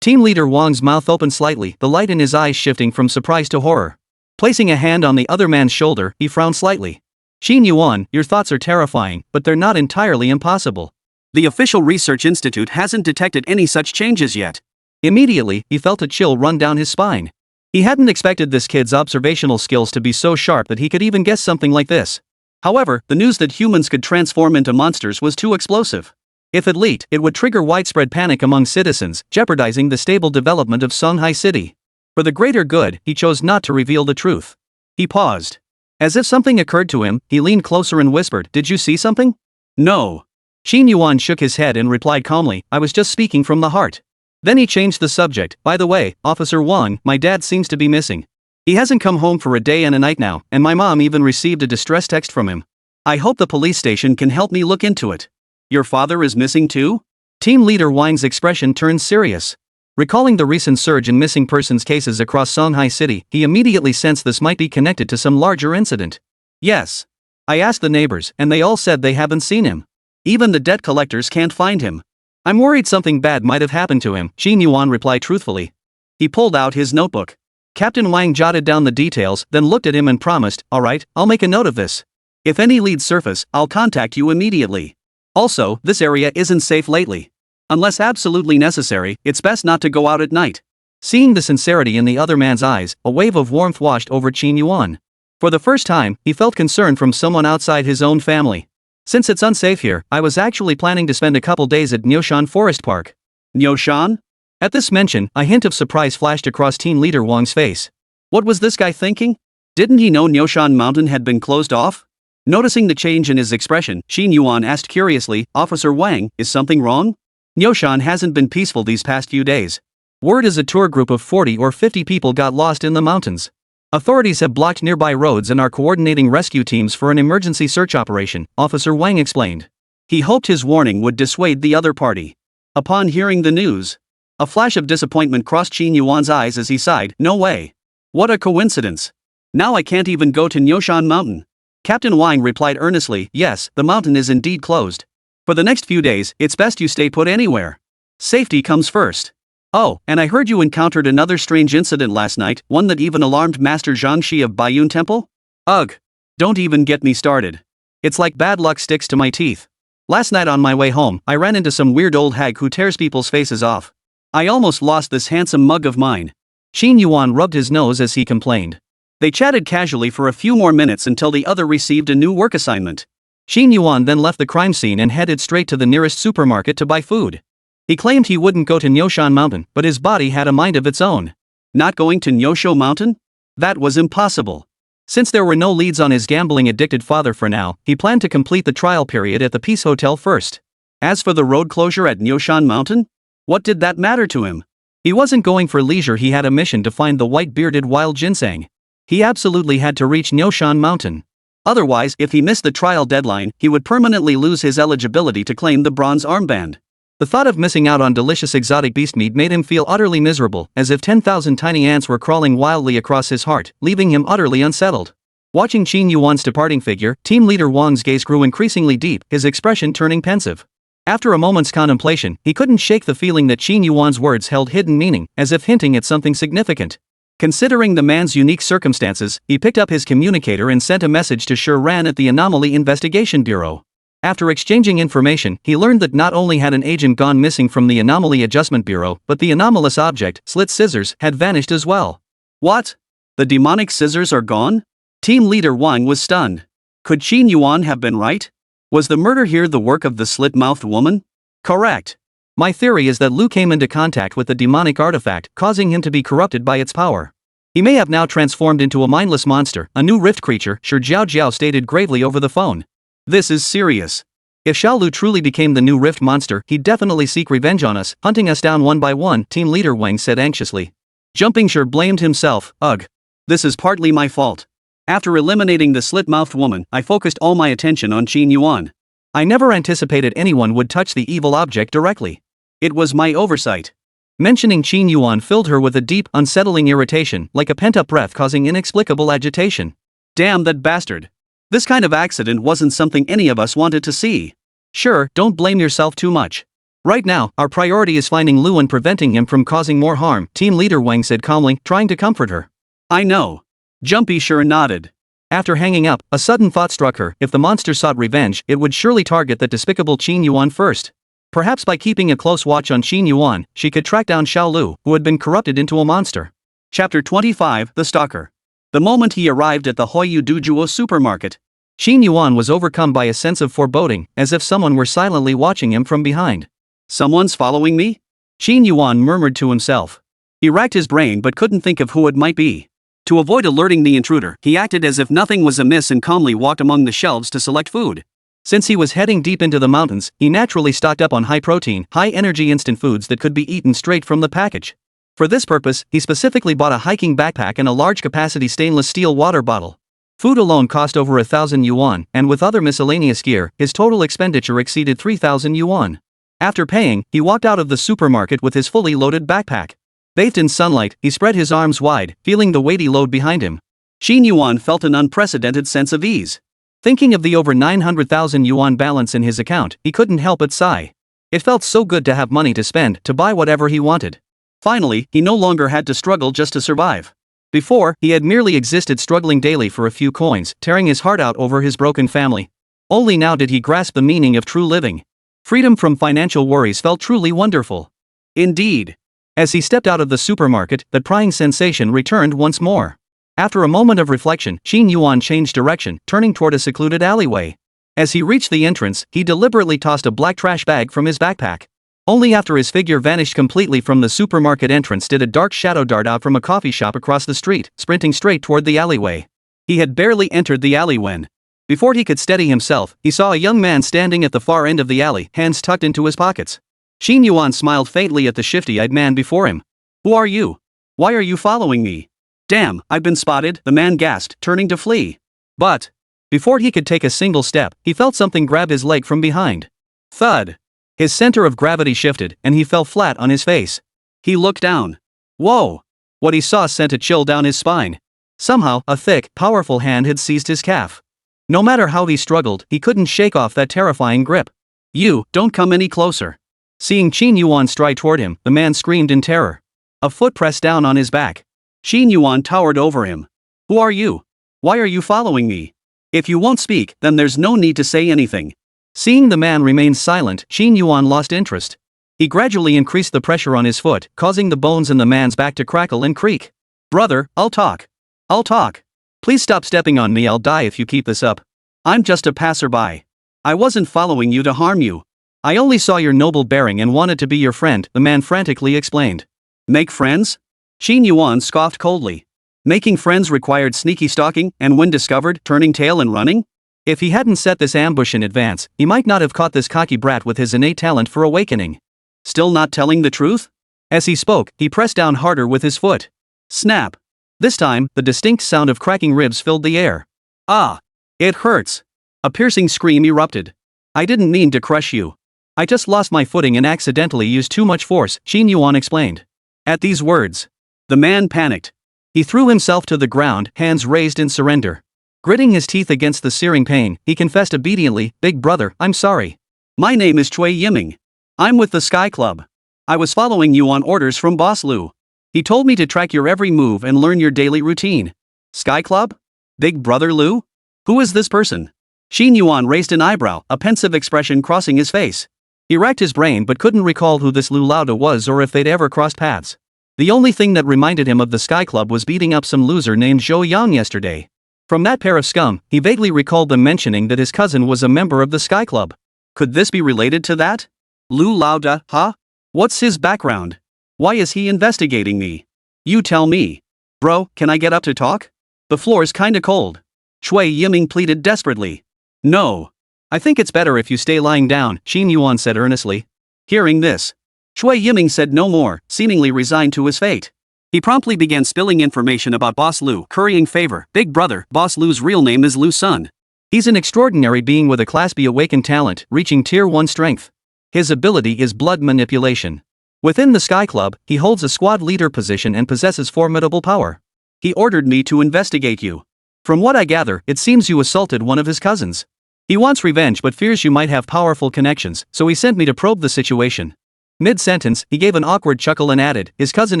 Team leader Wang's mouth opened slightly, the light in his eyes shifting from surprise to horror. Placing a hand on the other man's shoulder, he frowned slightly. Qin Yuan, your thoughts are terrifying, but they're not entirely impossible. The official research institute hasn't detected any such changes yet. Immediately, he felt a chill run down his spine. He hadn't expected this kid's observational skills to be so sharp that he could even guess something like this. However, the news that humans could transform into monsters was too explosive. If it leaked, it would trigger widespread panic among citizens, jeopardizing the stable development of Songhai City. For the greater good, he chose not to reveal the truth. He paused. As if something occurred to him, he leaned closer and whispered, "Did you see something?" "No." Qin Yuan shook his head and replied calmly, "I was just speaking from the heart. Then he changed the subject. By the way, Officer Wang, my dad seems to be missing. He hasn't come home for a day and a night now, and my mom even received a distress text from him. I hope the police station can help me look into it. Your father is missing too? Team leader Wang's expression turned serious. Recalling the recent surge in missing persons cases across Songhai City, he immediately sensed this might be connected to some larger incident. Yes. I asked the neighbors, and they all said they haven't seen him. Even the debt collectors can't find him. I'm worried something bad might have happened to him, Qin Yuan replied truthfully. He pulled out his notebook. Captain Wang jotted down the details, then looked at him and promised, alright, I'll make a note of this. If any leads surface, I'll contact you immediately. Also, this area isn't safe lately. Unless absolutely necessary, it's best not to go out at night. Seeing the sincerity in the other man's eyes, a wave of warmth washed over Qin Yuan. For the first time, he felt concern from someone outside his own family. Since it's unsafe here, I was actually planning to spend a couple days at Nyoshan Forest Park. Nyoshan? At this mention, a hint of surprise flashed across Team Leader Wang's face. What was this guy thinking? Didn't he know Nyoshan Mountain had been closed off? Noticing the change in his expression, Qin Yuan asked curiously, Officer Wang, is something wrong? Nyoshan hasn't been peaceful these past few days. Word is a tour group of 40 or 50 people got lost in the mountains. Authorities have blocked nearby roads and are coordinating rescue teams for an emergency search operation, Officer Wang explained. He hoped his warning would dissuade the other party. Upon hearing the news, a flash of disappointment crossed Qin Yuan's eyes as he sighed, no way. What a coincidence. Now I can't even go to Nyoshan Mountain. Captain Wang replied earnestly, yes, the mountain is indeed closed. For the next few days, it's best you stay put anywhere. Safety comes first. Oh, and I heard you encountered another strange incident last night, one that even alarmed Master Zhang Shi of Baiyun Temple? Ugh. Don't even get me started. It's like bad luck sticks to my teeth. Last night on my way home, I ran into some weird old hag who tears people's faces off. I almost lost this handsome mug of mine. Qin Yuan rubbed his nose as he complained. They chatted casually for a few more minutes until the other received a new work assignment. Qin Yuan then left the crime scene and headed straight to the nearest supermarket to buy food. He claimed he wouldn't go to Nyoshan Mountain, but his body had a mind of its own. Not going to Nyosho Mountain? That was impossible. Since there were no leads on his gambling-addicted father for now, he planned to complete the trial period at the Peace Hotel first. As for the road closure at Nyoshan Mountain? What did that matter to him? He wasn't going for leisure, he had a mission to find the white-bearded wild ginseng. He absolutely had to reach Nyoshan Mountain. Otherwise, if he missed the trial deadline, he would permanently lose his eligibility to claim the bronze armband. The thought of missing out on delicious exotic beast meat made him feel utterly miserable, as if 10,000 tiny ants were crawling wildly across his heart, leaving him utterly unsettled. Watching Qin Yuan's departing figure, Team Leader Wang's gaze grew increasingly deep, his expression turning pensive. After a moment's contemplation, he couldn't shake the feeling that Qin Yuan's words held hidden meaning, as if hinting at something significant. Considering the man's unique circumstances, he picked up his communicator and sent a message to Sher Ran at the Anomaly Investigation Bureau. After exchanging information, he learned that not only had an agent gone missing from the Anomaly Adjustment Bureau, but the anomalous object, slit scissors, had vanished as well. What? The demonic scissors are gone? Team leader Wang was stunned. Could Qin Yuan have been right? Was the murder here the work of the slit-mouthed woman? Correct. My theory is that Lu came into contact with the demonic artifact, causing him to be corrupted by its power. He may have now transformed into a mindless monster, a new rift creature, Shi Jiao stated gravely over the phone. This is serious. If Xiao Lu truly became the new rift monster, he'd definitely seek revenge on us, hunting us down one by one, Team Leader Wang said anxiously. Jumping Shi blamed himself, ugh. This is partly my fault. After eliminating the slit-mouthed woman, I focused all my attention on Qin Yuan. I never anticipated anyone would touch the evil object directly. It was my oversight. Mentioning Qin Yuan filled her with a deep, unsettling irritation, like a pent-up breath causing inexplicable agitation. Damn that bastard. This kind of accident wasn't something any of us wanted to see. Sure, don't blame yourself too much. Right now, our priority is finding Lu and preventing him from causing more harm, Team Leader Wang said calmly, trying to comfort her. I know. Jumpy Shi nodded. After hanging up, a sudden thought struck her: if the monster sought revenge, it would surely target that despicable Qin Yuan first. Perhaps by keeping a close watch on Qin Yuan, she could track down Xiao Lu, who had been corrupted into a monster. Chapter 25, The Stalker. The moment he arrived at the Hoyu Dujuo supermarket, Qin Yuan was overcome by a sense of foreboding, as if someone were silently watching him from behind. Someone's following me? Qin Yuan murmured to himself. He racked his brain but couldn't think of who it might be. To avoid alerting the intruder, he acted as if nothing was amiss and calmly walked among the shelves to select food. Since he was heading deep into the mountains, he naturally stocked up on high-protein, high-energy instant foods that could be eaten straight from the package. For this purpose, he specifically bought a hiking backpack and a large-capacity stainless steel water bottle. Food alone cost over 1,000 yuan, and with other miscellaneous gear, his total expenditure exceeded 3,000 yuan. After paying, he walked out of the supermarket with his fully loaded backpack. Bathed in sunlight, he spread his arms wide, feeling the weighty load behind him. Qin Yuan felt an unprecedented sense of ease. Thinking of the over 900,000 yuan balance in his account, he couldn't help but sigh. It felt so good to have money to spend, to buy whatever he wanted. Finally, he no longer had to struggle just to survive. Before, he had merely existed struggling daily for a few coins, tearing his heart out over his broken family. Only now did he grasp the meaning of true living. Freedom from financial worries felt truly wonderful. Indeed. As he stepped out of the supermarket, that prying sensation returned once more. After a moment of reflection, Qin Yuan changed direction, turning toward a secluded alleyway. As he reached the entrance, he deliberately tossed a black trash bag from his backpack. Only after his figure vanished completely from the supermarket entrance did a dark shadow dart out from a coffee shop across the street, sprinting straight toward the alleyway. He had barely entered the alley when, before he could steady himself, he saw a young man standing at the far end of the alley, hands tucked into his pockets. Qin Yuan smiled faintly at the shifty-eyed man before him. "Who are you? Why are you following me?" "Damn, I've been spotted," the man gasped, turning to flee. But, before he could take a single step, he felt something grab his leg from behind. Thud! His center of gravity shifted, and he fell flat on his face. He looked down. Whoa! What he saw sent a chill down his spine. Somehow, a thick, powerful hand had seized his calf. No matter how he struggled, he couldn't shake off that terrifying grip. "You, don't come any closer." Seeing Qin Yuan stride toward him, the man screamed in terror. A foot pressed down on his back. Qin Yuan towered over him. "Who are you? Why are you following me? If you won't speak, then there's no need to say anything." Seeing the man remain silent, Qin Yuan lost interest. He gradually increased the pressure on his foot, causing the bones in the man's back to crackle and creak. "Brother, I'll talk. I'll talk. Please stop stepping on me, I'll die if you keep this up. I'm just a passerby. I wasn't following you to harm you. I only saw your noble bearing and wanted to be your friend," the man frantically explained. "Make friends?" Qin Yuan scoffed coldly. Making friends required sneaky stalking, and when discovered, turning tail and running? If he hadn't set this ambush in advance, he might not have caught this cocky brat with his innate talent for awakening. Still not telling the truth? As he spoke, he pressed down harder with his foot. Snap. This time, the distinct sound of cracking ribs filled the air. "Ah! It hurts!" A piercing scream erupted. "I didn't mean to crush you. I just lost my footing and accidentally used too much force," Qin Yuan explained. At these words, the man panicked. He threw himself to the ground, hands raised in surrender. Gritting his teeth against the searing pain, he confessed obediently, "Big brother, I'm sorry. My name is Cui Yiming. I'm with the Sky Club. I was following you on orders from Boss Lu. He told me to track your every move and learn your daily routine." "Sky Club? Big Brother Lu? Who is this person?" Qin Yuan raised an eyebrow, a pensive expression crossing his face. He racked his brain but couldn't recall who this Lu Lauda was or if they'd ever crossed paths. The only thing that reminded him of the Sky Club was beating up some loser named Zhou Yang yesterday. From that pair of scum, he vaguely recalled them mentioning that his cousin was a member of the Sky Club. Could this be related to that? Lu Lauda, huh? What's his background? Why is he investigating me? You tell me. Bro, can I get up to talk? The floor's kinda cold. Cui Yiming pleaded desperately. No. I think it's better if you stay lying down, Qin Yuan said earnestly. Hearing this, Cui Yiming said no more, seemingly resigned to his fate. He promptly began spilling information about Boss Lu, currying favor. "Big brother, Boss Lu's real name is Lu Sun. He's an extraordinary being with a Class B awakened talent, reaching Tier 1 strength. His ability is blood manipulation. Within the Sky Club, he holds a squad leader position and possesses formidable power. He ordered me to investigate you. From what I gather, it seems you assaulted one of his cousins. He wants revenge but fears you might have powerful connections, so he sent me to probe the situation." Mid-sentence, he gave an awkward chuckle and added, "His cousin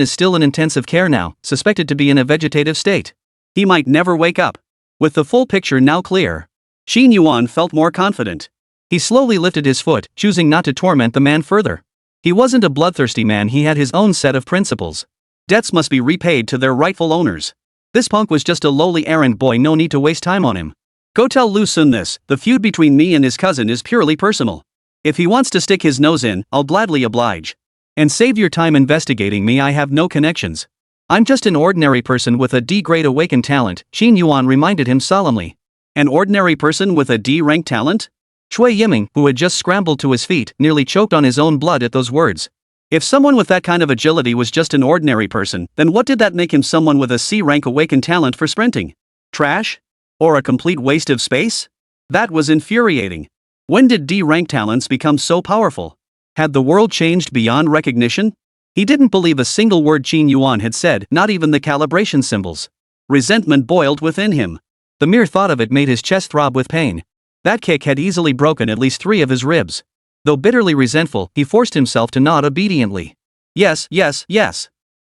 is still in intensive care now, suspected to be in a vegetative state. He might never wake up." With the full picture now clear, Qin Yuan felt more confident. He slowly lifted his foot, choosing not to torment the man further. He wasn't a bloodthirsty man, he had his own set of principles. Debts must be repaid to their rightful owners. This punk was just a lowly errand boy, no need to waste time on him. Go tell Lu Sun this, the feud between me and his cousin is purely personal. If he wants to stick his nose in, I'll gladly oblige. And save your time investigating me, I have no connections. I'm just an ordinary person with a D-grade awakened talent, Qin Yuan reminded him solemnly. An ordinary person with a D-rank talent? Shui Yiming, who had just scrambled to his feet, nearly choked on his own blood at those words. If someone with that kind of agility was just an ordinary person, then what did that make him someone with a C-rank awakened talent for sprinting? Trash? Or a complete waste of space? That was infuriating. When did D-rank talents become so powerful? Had the world changed beyond recognition? He didn't believe a single word Qin Yuan had said, not even the calibration symbols. Resentment boiled within him. The mere thought of it made his chest throb with pain. That kick had easily broken at least 3 of his ribs. Though bitterly resentful, he forced himself to nod obediently. Yes.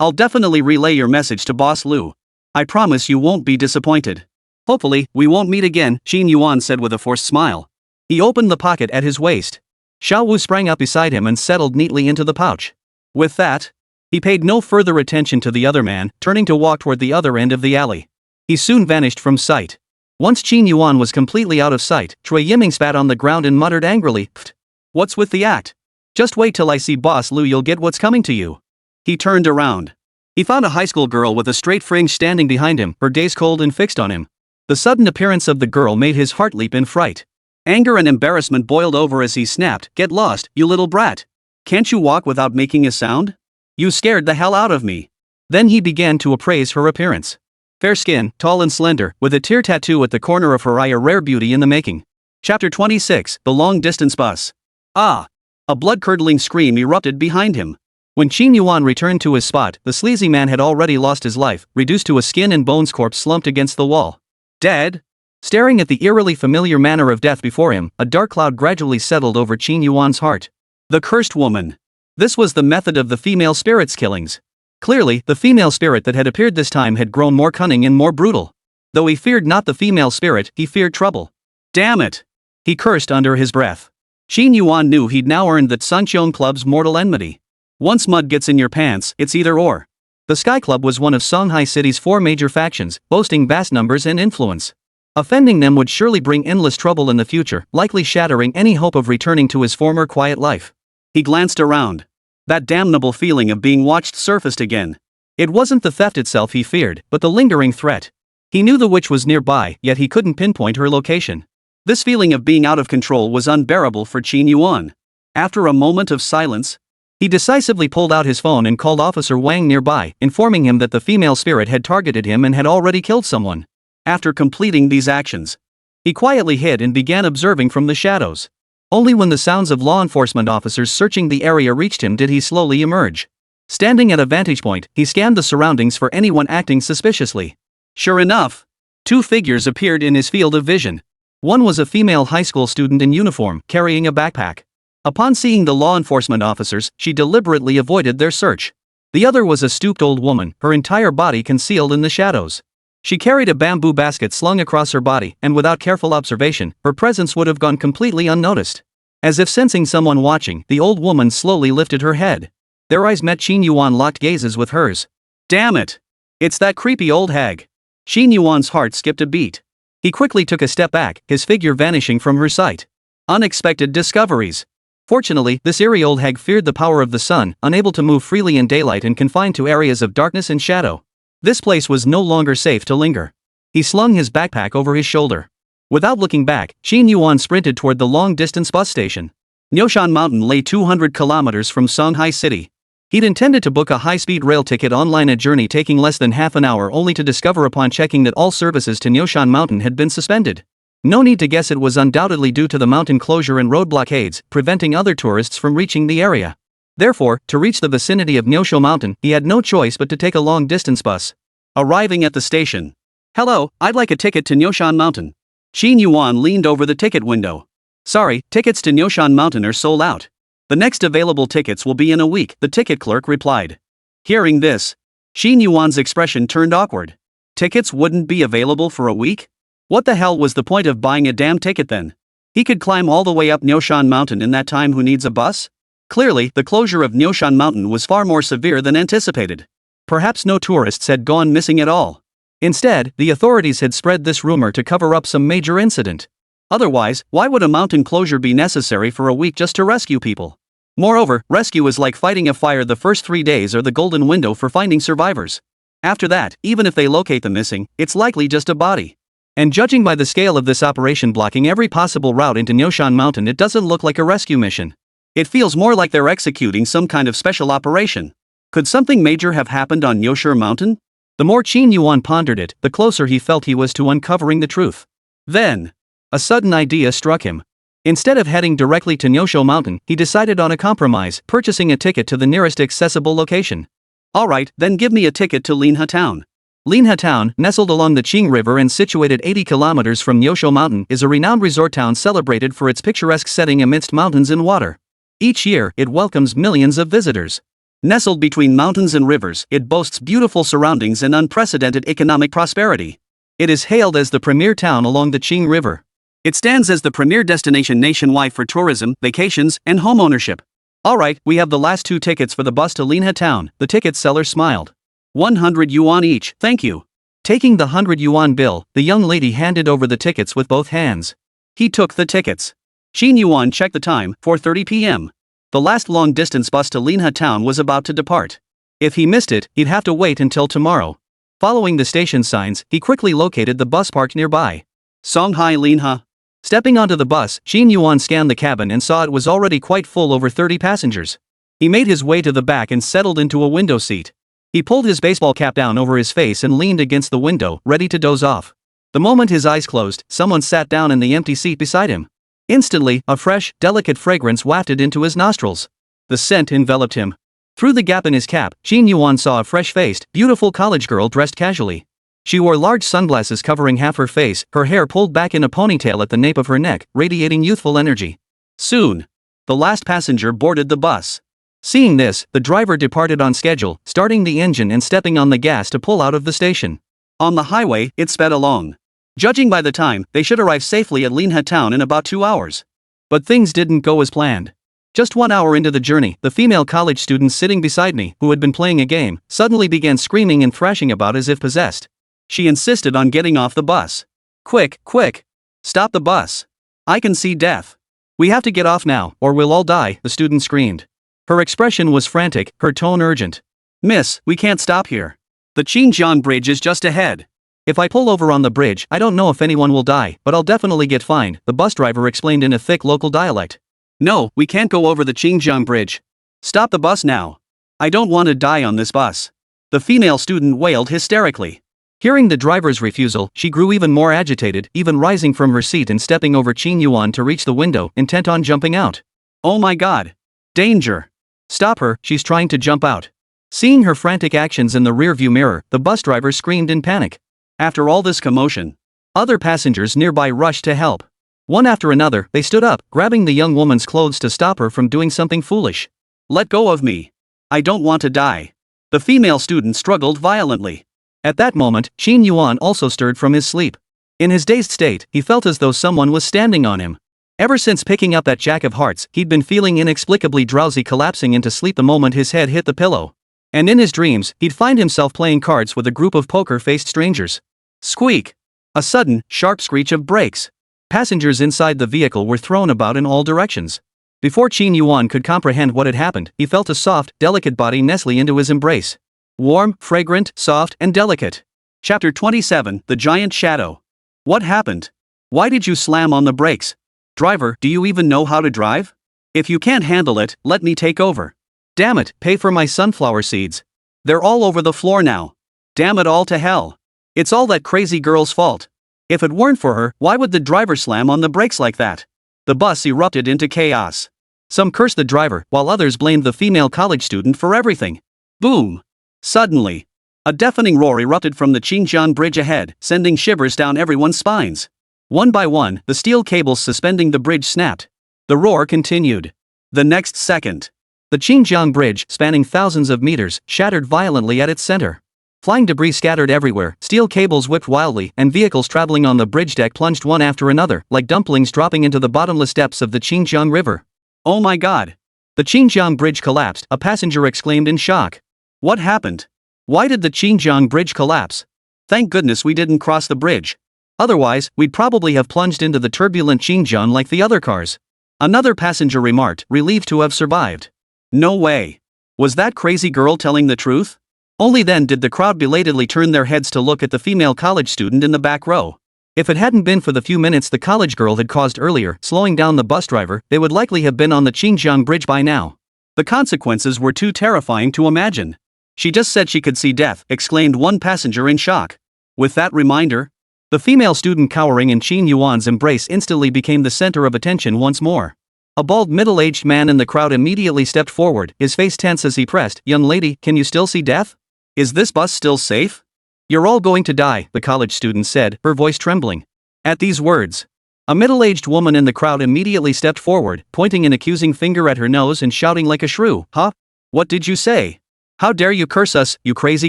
I'll definitely relay your message to Boss Lu. I promise you won't be disappointed. Hopefully, we won't meet again, Qin Yuan said with a forced smile. He opened the pocket at his waist. Xiao Wu sprang up beside him and settled neatly into the pouch. With that, he paid no further attention to the other man, turning to walk toward the other end of the alley. He soon vanished from sight. Once Qin Yuan was completely out of sight, Shui Yiming spat on the ground and muttered angrily, "Pfft. What's with the act? Just wait till I see Boss Lu, you'll get what's coming to you." He turned around. He found a high school girl with a straight fringe standing behind him, her gaze cold and fixed on him. The sudden appearance of the girl made his heart leap in fright. Anger and embarrassment boiled over as he snapped, "Get lost, you little brat. Can't you walk without making a sound? You scared the hell out of me." Then he began to appraise her appearance. Fair skin, tall and slender, with a tear tattoo at the corner of her eye, a rare beauty in the making. Chapter 26, The Long Distance Bus. Ah! A blood-curdling scream erupted behind him. When Qin Yuan returned to his spot, the sleazy man had already lost his life, reduced to a skin and bones corpse slumped against the wall. Dead? Staring at the eerily familiar manner of death before him, a dark cloud gradually settled over Qin Yuan's heart. The cursed woman. This was the method of the female spirit's killings. Clearly, the female spirit that had appeared this time had grown more cunning and more brutal. Though he feared not the female spirit, he feared trouble. Damn it! He cursed under his breath. Qin Yuan knew he'd now earned that Suncheon Club's mortal enmity. Once mud gets in your pants, it's either or. The Sky Club was one of Songhai City's 4 major factions, boasting vast numbers and influence. Offending them would surely bring endless trouble in the future, likely shattering any hope of returning to his former quiet life. He glanced around. That damnable feeling of being watched surfaced again. It wasn't the theft itself he feared, but the lingering threat. He knew the witch was nearby, yet he couldn't pinpoint her location. This feeling of being out of control was unbearable for Qin Yuan. After a moment of silence, he decisively pulled out his phone and called Officer Wang nearby, informing him that the female spirit had targeted him and had already killed someone. After completing these actions, he quietly hid and began observing from the shadows. Only when the sounds of law enforcement officers searching the area reached him did he slowly emerge. Standing at a vantage point, he scanned the surroundings for anyone acting suspiciously. Sure enough, 2 figures appeared in his field of vision. One was a female high school student in uniform, carrying a backpack. Upon seeing the law enforcement officers, she deliberately avoided their search. The other was a stooped old woman, her entire body concealed in the shadows. She carried a bamboo basket slung across her body, and without careful observation, her presence would have gone completely unnoticed. As if sensing someone watching, the old woman slowly lifted her head. Their eyes met Qin Yuan locked gazes with hers. Damn it! It's that creepy old hag. Qin Yuan's heart skipped a beat. He quickly took a step back, his figure vanishing from her sight. Unexpected discoveries. Fortunately, this eerie old hag feared the power of the sun, unable to move freely in daylight and confined to areas of darkness and shadow. This place was no longer safe to linger. He slung his backpack over his shoulder. Without looking back, Qin Yuan sprinted toward the long-distance bus station. Neoshan Mountain lay 200 kilometers from Songhai City. He'd intended to book a high-speed rail ticket online, a journey taking less than half an hour, only to discover upon checking that all services to Neoshan Mountain had been suspended. No need to guess, it was undoubtedly due to the mountain closure and road blockades, preventing other tourists from reaching the area. Therefore, to reach the vicinity of Neosho Mountain, he had no choice but to take a long-distance bus. Arriving at the station. "Hello, I'd like a ticket to Neoshan Mountain." Qin Yuan leaned over the ticket window. "Sorry, tickets to Neoshan Mountain are sold out. The next available tickets will be in a week," the ticket clerk replied. Hearing this, Qin Yuan's expression turned awkward. Tickets wouldn't be available for a week? What the hell was the point of buying a damn ticket then? He could climb all the way up Neoshan Mountain in that time, who needs a bus? Clearly, the closure of Neoshan Mountain was far more severe than anticipated. Perhaps no tourists had gone missing at all. Instead, the authorities had spread this rumor to cover up some major incident. Otherwise, why would a mountain closure be necessary for a week just to rescue people? Moreover, rescue is like fighting a fire. The first 3 days are the golden window for finding survivors. After that, even if they locate the missing, it's likely just a body. And judging by the scale of this operation blocking every possible route into Nyoshan Mountain, it doesn't look like a rescue mission. It feels more like they're executing some kind of special operation. Could something major have happened on Nyoshan Mountain? The more Qin Yuan pondered it, the closer he felt he was to uncovering the truth. Then, a sudden idea struck him. Instead of heading directly to Nyosho Mountain, he decided on a compromise, purchasing a ticket to the nearest accessible location. Alright, then give me a ticket to Linha Town. Linha Town, nestled along the Qing River and situated 80 kilometers from Nyosho Mountain, is a renowned resort town celebrated for its picturesque setting amidst mountains and water. Each year, it welcomes millions of visitors. Nestled between mountains and rivers, it boasts beautiful surroundings and unprecedented economic prosperity. It is hailed as the premier town along the Qing River. It stands as the premier destination nationwide for tourism, vacations, and homeownership. Alright, we have the last 2 tickets for the bus to Linha Town, the ticket seller smiled. 100 yuan each, thank you. Taking the 100 yuan bill, the young lady handed over the tickets with both hands. He took the tickets. Qin Yuan checked the time, 4:30 p.m. The last long-distance bus to Linha Town was about to depart. If he missed it, he'd have to wait until tomorrow. Following the station signs, he quickly located the bus parked nearby. Songhai Linha. Stepping onto the bus, Qin Yuan scanned the cabin and saw it was already quite full, over 30 passengers. He made his way to the back and settled into a window seat. He pulled his baseball cap down over his face and leaned against the window, ready to doze off. The moment his eyes closed, someone sat down in the empty seat beside him. Instantly, a fresh, delicate fragrance wafted into his nostrils. The scent enveloped him. Through the gap in his cap, Qin Yuan saw a fresh-faced, beautiful college girl dressed casually. She wore large sunglasses covering half her face, her hair pulled back in a ponytail at the nape of her neck, radiating youthful energy. Soon, the last passenger boarded the bus. Seeing this, the driver departed on schedule, starting the engine and stepping on the gas to pull out of the station. On the highway, it sped along. Judging by the time, they should arrive safely at Linha Town in about 2 hours. But things didn't go as planned. Just 1 hour into the journey, the female college student sitting beside me, who had been playing a game, suddenly began screaming and thrashing about as if possessed. She insisted on getting off the bus. Quick, quick! Stop the bus. I can see death. We have to get off now, or we'll all die, the student screamed. Her expression was frantic, her tone urgent. Miss, we can't stop here. The Qingjiang Bridge is just ahead. If I pull over on the bridge, I don't know if anyone will die, but I'll definitely get fined, the bus driver explained in a thick local dialect. No, we can't go over the Qingjiang Bridge. Stop the bus now. I don't want to die on this bus. The female student wailed hysterically. Hearing the driver's refusal, she grew even more agitated, even rising from her seat and stepping over Qin Yuan to reach the window, intent on jumping out. Oh my god. Danger. Stop her, she's trying to jump out. Seeing her frantic actions in the rearview mirror, the bus driver screamed in panic. After all this commotion, other passengers nearby rushed to help. One after another, they stood up, grabbing the young woman's clothes to stop her from doing something foolish. Let go of me. I don't want to die. The female student struggled violently. At that moment, Qin Yuan also stirred from his sleep. In his dazed state, he felt as though someone was standing on him. Ever since picking up that Jack of Hearts, he'd been feeling inexplicably drowsy, collapsing into sleep the moment his head hit the pillow. And in his dreams, he'd find himself playing cards with a group of poker-faced strangers. Squeak! A sudden, sharp screech of brakes. Passengers inside the vehicle were thrown about in all directions. Before Qin Yuan could comprehend what had happened, he felt a soft, delicate body nestle into his embrace. Warm, fragrant, soft, and delicate. Chapter 27, The Giant Shadow. What happened? Why did you slam on the brakes? Driver, do you even know how to drive? If you can't handle it, let me take over. Damn it, pay for my sunflower seeds. They're all over the floor now. Damn it all to hell. It's all that crazy girl's fault. If it weren't for her, why would the driver slam on the brakes like that? The bus erupted into chaos. Some cursed the driver, while others blamed the female college student for everything. Boom! Suddenly, a deafening roar erupted from the Qingjiang Bridge ahead, sending shivers down everyone's spines. One by one, the steel cables suspending the bridge snapped. The roar continued. The next second, the Qingjiang Bridge, spanning thousands of meters, shattered violently at its center. Flying debris scattered everywhere, steel cables whipped wildly, and vehicles traveling on the bridge deck plunged one after another, like dumplings dropping into the bottomless depths of the Qingjiang River. Oh my god! The Qingjiang Bridge collapsed, a passenger exclaimed in shock. What happened? Why did the Qingjiang Bridge collapse? Thank goodness we didn't cross the bridge. Otherwise, we'd probably have plunged into the turbulent Qingjiang like the other cars. Another passenger remarked, relieved to have survived. No way. Was that crazy girl telling the truth? Only then did the crowd belatedly turn their heads to look at the female college student in the back row. If it hadn't been for the few minutes the college girl had caused earlier, slowing down the bus driver, they would likely have been on the Qingjiang Bridge by now. The consequences were too terrifying to imagine. She just said she could see death, exclaimed one passenger in shock. With that reminder, the female student cowering in Qin Yuan's embrace instantly became the center of attention once more. A bald middle-aged man in the crowd immediately stepped forward, his face tense as he pressed, "Young lady, can you still see death? Is this bus still safe?" "You're all going to die," the college student said, her voice trembling. At these words, a middle-aged woman in the crowd immediately stepped forward, pointing an accusing finger at her nose and shouting like a shrew, "Huh? What did you say? How dare you curse us, you crazy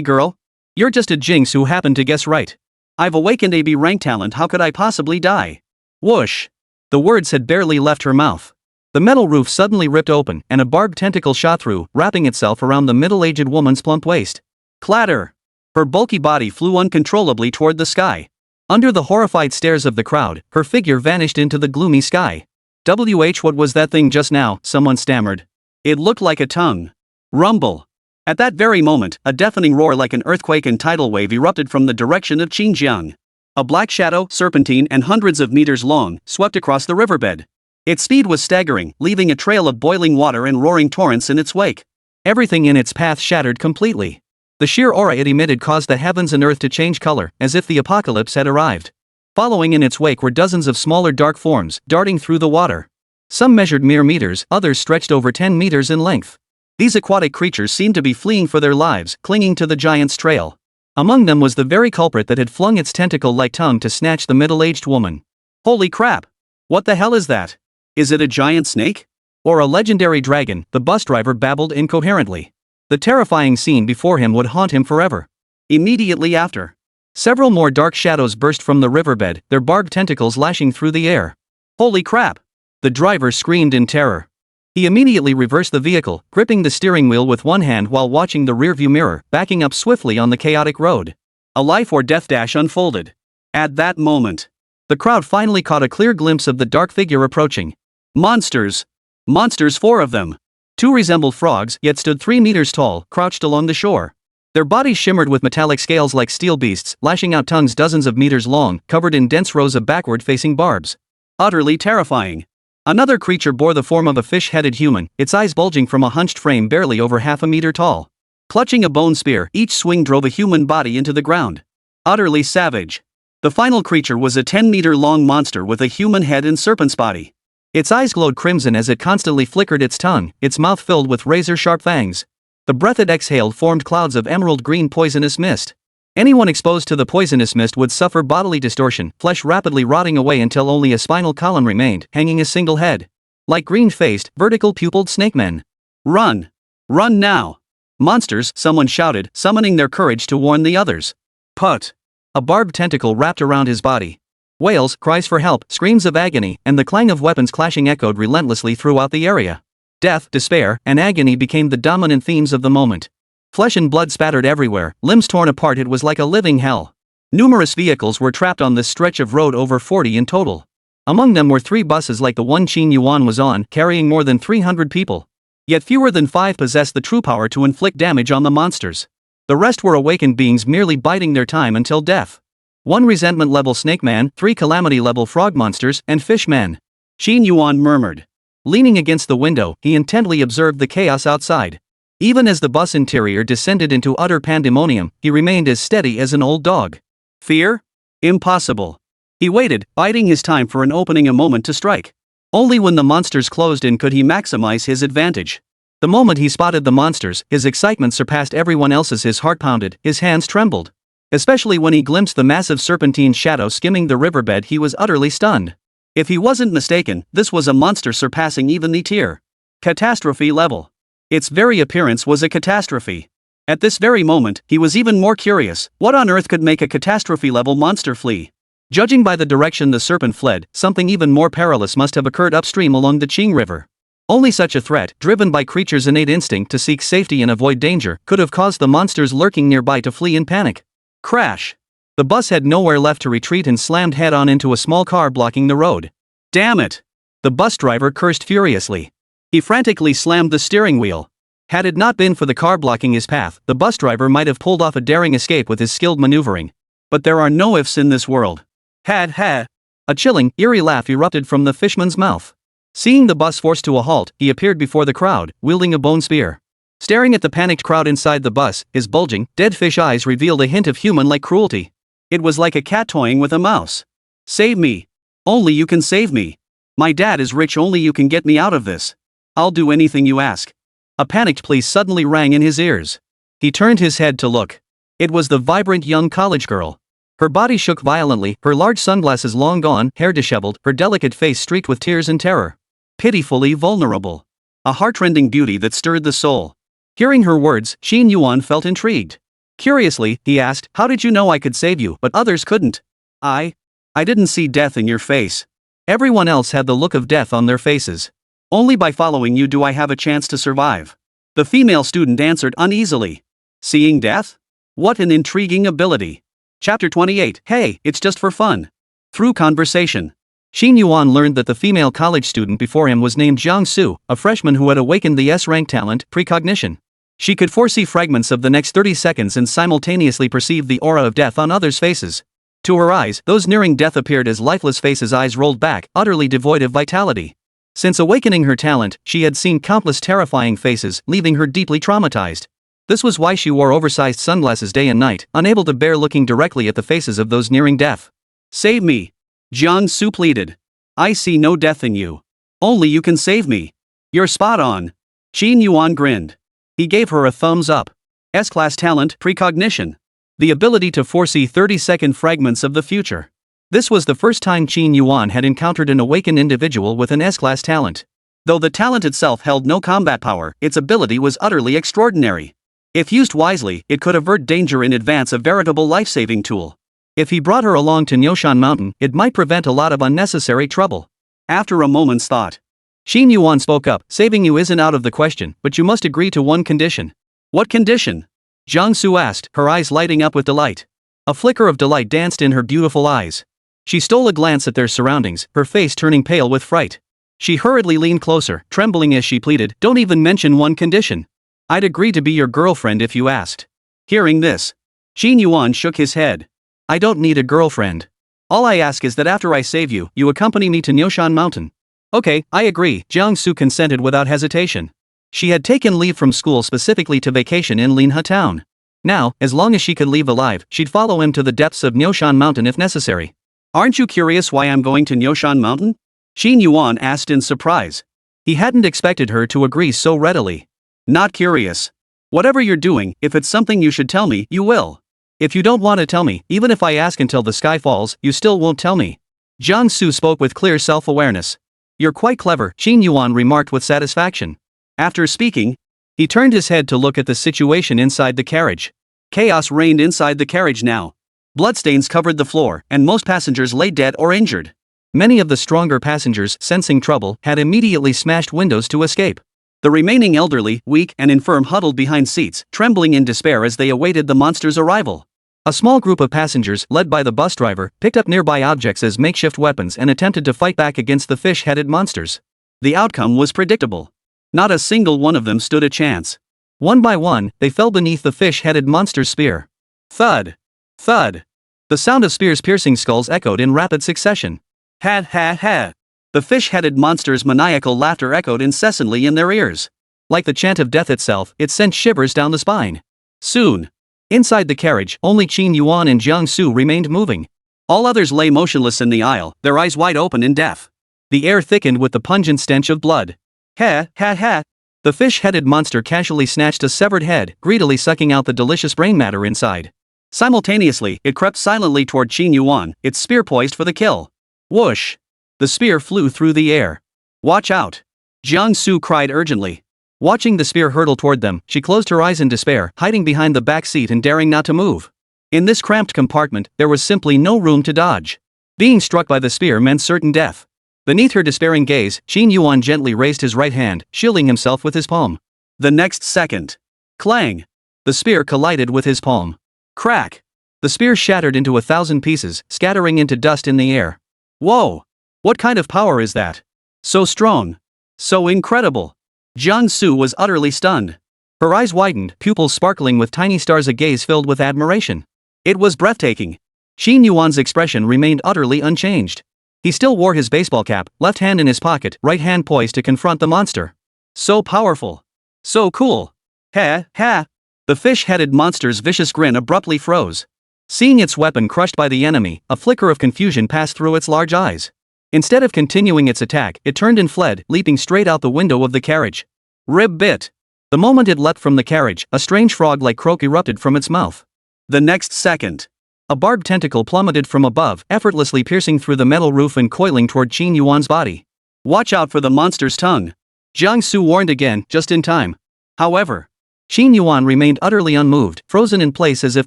girl? You're just a jinx who happened to guess right. I've awakened AB rank talent, how could I possibly die?" Whoosh! The words had barely left her mouth. The metal roof suddenly ripped open, and a barbed tentacle shot through, wrapping itself around the middle-aged woman's plump waist. Clatter! Her bulky body flew uncontrollably toward the sky. Under the horrified stares of the crowd, her figure vanished into the gloomy sky. What was that thing just now?" someone stammered. "It looked like a tongue." Rumble! At that very moment, a deafening roar like an earthquake and tidal wave erupted from the direction of Xinjiang. A black shadow, serpentine and hundreds of meters long, swept across the riverbed. Its speed was staggering, leaving a trail of boiling water and roaring torrents in its wake. Everything in its path shattered completely. The sheer aura it emitted caused the heavens and earth to change color, as if the apocalypse had arrived. Following in its wake were dozens of smaller dark forms, darting through the water. Some measured mere meters, others stretched over 10 meters in length. These aquatic creatures seemed to be fleeing for their lives, clinging to the giant's trail. Among them was the very culprit that had flung its tentacle-like tongue to snatch the middle-aged woman. Holy crap! What the hell is that? Is it a giant snake? Or a legendary dragon? The bus driver babbled incoherently. The terrifying scene before him would haunt him forever. Immediately after, several more dark shadows burst from the riverbed, their barbed tentacles lashing through the air. Holy crap! The driver screamed in terror. He immediately reversed the vehicle, gripping the steering wheel with one hand while watching the rearview mirror, backing up swiftly on the chaotic road. A life or death dash unfolded. At that moment, the crowd finally caught a clear glimpse of the dark figure approaching. Monsters! Monsters, 4 of them. 2 resembled frogs, yet stood 3 meters tall, crouched along the shore. Their bodies shimmered with metallic scales like steel beasts, lashing out tongues dozens of meters long, covered in dense rows of backward-facing barbs. Utterly terrifying. Another creature bore the form of a fish-headed human, its eyes bulging from a hunched frame barely over half a meter tall. Clutching a bone spear, each swing drove a human body into the ground. Utterly savage. The final creature was a 10-meter-long monster with a human head and serpent's body. Its eyes glowed crimson as it constantly flickered its tongue, its mouth filled with razor-sharp fangs. The breath it exhaled formed clouds of emerald-green poisonous mist. Anyone exposed to the poisonous mist would suffer bodily distortion, flesh rapidly rotting away until only a spinal column remained, hanging a single head. Like green-faced, vertical-pupiled snake men. Run! Run now! Monsters, someone shouted, summoning their courage to warn the others. Put! A barbed tentacle wrapped around his body. Wails, cries for help, screams of agony, and the clang of weapons clashing echoed relentlessly throughout the area. Death, despair, and agony became the dominant themes of the moment. Flesh and blood spattered everywhere, limbs torn apart. It was like a living hell. Numerous vehicles were trapped on this stretch of road, over 40 in total. Among them were 3 buses like the one Qin Yuan was on, carrying more than 300 people. Yet fewer than 5 possessed the true power to inflict damage on the monsters. The rest were awakened beings merely biding their time until death. 1 resentment-level snake man, 3 calamity-level frog monsters, and fish men. Qin Yuan murmured. Leaning against the window, he intently observed the chaos outside. Even as the bus interior descended into utter pandemonium, he remained as steady as an old dog. Fear? Impossible. He waited, biding his time for an opening, a moment to strike. Only when the monsters closed in could he maximize his advantage. The moment he spotted the monsters, his excitement surpassed everyone else's. His heart pounded, his hands trembled. Especially when he glimpsed the massive serpentine shadow skimming the riverbed, he was utterly stunned. If he wasn't mistaken, this was a monster surpassing even the tier catastrophe level. Its very appearance was a catastrophe. At this very moment, he was even more curious. What on earth could make a catastrophe-level monster flee? Judging by the direction the serpent fled, something even more perilous must have occurred upstream along the Qing River. Only such a threat, driven by creatures' innate instinct to seek safety and avoid danger, could have caused the monsters lurking nearby to flee in panic. Crash! The bus had nowhere left to retreat and slammed head-on into a small car blocking the road. Damn it! The bus driver cursed furiously. He frantically slammed the steering wheel. Had it not been for the car blocking his path, the bus driver might have pulled off a daring escape with his skilled maneuvering. But there are no ifs in this world. Had ha. A chilling, eerie laugh erupted from the fishman's mouth. Seeing the bus forced to a halt, he appeared before the crowd, wielding a bone spear. Staring at the panicked crowd inside the bus, his bulging, dead fish eyes revealed a hint of human-like cruelty. It was like a cat toying with a mouse. Save me. Only you can save me. My dad is rich, only you can get me out of this. I'll do anything you ask. A panicked plea suddenly rang in his ears. He turned his head to look. It was the vibrant young college girl. Her body shook violently, her large sunglasses long gone, hair disheveled, her delicate face streaked with tears and terror. Pitifully vulnerable. A heartrending beauty that stirred the soul. Hearing her words, Qin Yuan felt intrigued. Curiously, he asked, "How did you know I could save you, but others couldn't?" I didn't see death in your face. Everyone else had the look of death on their faces. Only by following you do I have a chance to survive. The female student answered uneasily. Seeing death? What an intriguing ability. Chapter 28. Hey, it's just for fun. Through conversation. Qin Yuan learned that the female college student before him was named Jiang Su, a freshman who had awakened the S-rank talent, precognition. She could foresee fragments of the next 30 seconds and simultaneously perceive the aura of death on others' faces. To her eyes, those nearing death appeared as lifeless faces, eyes rolled back, utterly devoid of vitality. Since awakening her talent, she had seen countless terrifying faces, leaving her deeply traumatized. This was why she wore oversized sunglasses day and night, unable to bear looking directly at the faces of those nearing death. Save me. Jiang Su pleaded. I see no death in you. Only you can save me. You're spot on. Qin Yuan grinned. He gave her a thumbs up. S-class talent, precognition. The ability to foresee 30-second fragments of the future. This was the first time Qin Yuan had encountered an awakened individual with an S-class talent. Though the talent itself held no combat power, its ability was utterly extraordinary. If used wisely, it could avert danger in advance, a veritable life-saving tool. If he brought her along to Nyoshan Mountain, it might prevent a lot of unnecessary trouble. After a moment's thought, Qin Yuan spoke up. Saving you isn't out of the question, but you must agree to one condition. What condition? Jiang Su asked, her eyes lighting up with delight. A flicker of delight danced in her beautiful eyes. She stole a glance at their surroundings, her face turning pale with fright. She hurriedly leaned closer, trembling as she pleaded, "Don't even mention one condition. I'd agree to be your girlfriend if you asked." Hearing this, Qin Yuan shook his head. I don't need a girlfriend. All I ask is that after I save you, you accompany me to Nyoshan Mountain. Okay, I agree, Jiang Su consented without hesitation. She had taken leave from school specifically to vacation in Linhe town. Now, as long as she could leave alive, she'd follow him to the depths of Nyoshan Mountain if necessary. Aren't you curious why I'm going to Nyoshan Mountain? Qin Yuan asked in surprise. He hadn't expected her to agree so readily. Not curious. Whatever you're doing, if it's something you should tell me, you will. If you don't want to tell me, even if I ask until the sky falls, you still won't tell me. Jiang Su spoke with clear self-awareness. You're quite clever, Qin Yuan remarked with satisfaction. After speaking, he turned his head to look at the situation inside the carriage. Chaos reigned inside the carriage now. Bloodstains covered the floor, and most passengers lay dead or injured. Many of the stronger passengers, sensing trouble, had immediately smashed windows to escape. The remaining elderly, weak, and infirm huddled behind seats, trembling in despair as they awaited the monster's arrival. A small group of passengers, led by the bus driver, picked up nearby objects as makeshift weapons and attempted to fight back against the fish-headed monsters. The outcome was predictable. Not a single one of them stood a chance. One by one, they fell beneath the fish-headed monster's spear. Thud! Thud! The sound of spears piercing skulls echoed in rapid succession. Ha ha ha! The fish-headed monster's maniacal laughter echoed incessantly in their ears. Like the chant of death itself, it sent shivers down the spine. Soon, inside the carriage, only Qin Yuan and Jiang Su remained moving. All others lay motionless in the aisle, their eyes wide open in death. The air thickened with the pungent stench of blood. Ha ha ha! The fish-headed monster casually snatched a severed head, greedily sucking out the delicious brain matter inside. Simultaneously, it crept silently toward Qin Yuan, its spear poised for the kill. Whoosh! The spear flew through the air. Watch out! Jiang Su cried urgently. Watching the spear hurtle toward them, she closed her eyes in despair, hiding behind the back seat and daring not to move. In this cramped compartment, there was simply no room to dodge. Being struck by the spear meant certain death. Beneath her despairing gaze, Qin Yuan gently raised his right hand, shielding himself with his palm. The next second. Clang! The spear collided with his palm. Crack! The spear shattered into 1,000 pieces, scattering into dust in the air. Whoa! What kind of power is that? So strong. So incredible. Jiang Su was utterly stunned. Her eyes widened, pupils sparkling with tiny stars, a gaze filled with admiration. It was breathtaking. Qin Yuan's expression remained utterly unchanged. He still wore his baseball cap, left hand in his pocket, right hand poised to confront the monster. So powerful. So cool. Ha, ha. The fish-headed monster's vicious grin abruptly froze. Seeing its weapon crushed by the enemy, a flicker of confusion passed through its large eyes. Instead of continuing its attack, it turned and fled, leaping straight out the window of the carriage. Rib bit. The moment it leapt from the carriage, a strange frog-like croak erupted from its mouth. The next second, a barbed tentacle plummeted from above, effortlessly piercing through the metal roof and coiling toward Qin Yuan's body. Watch out for the monster's tongue. Jiang Su warned again, just in time. However, Qin Yuan remained utterly unmoved, frozen in place as if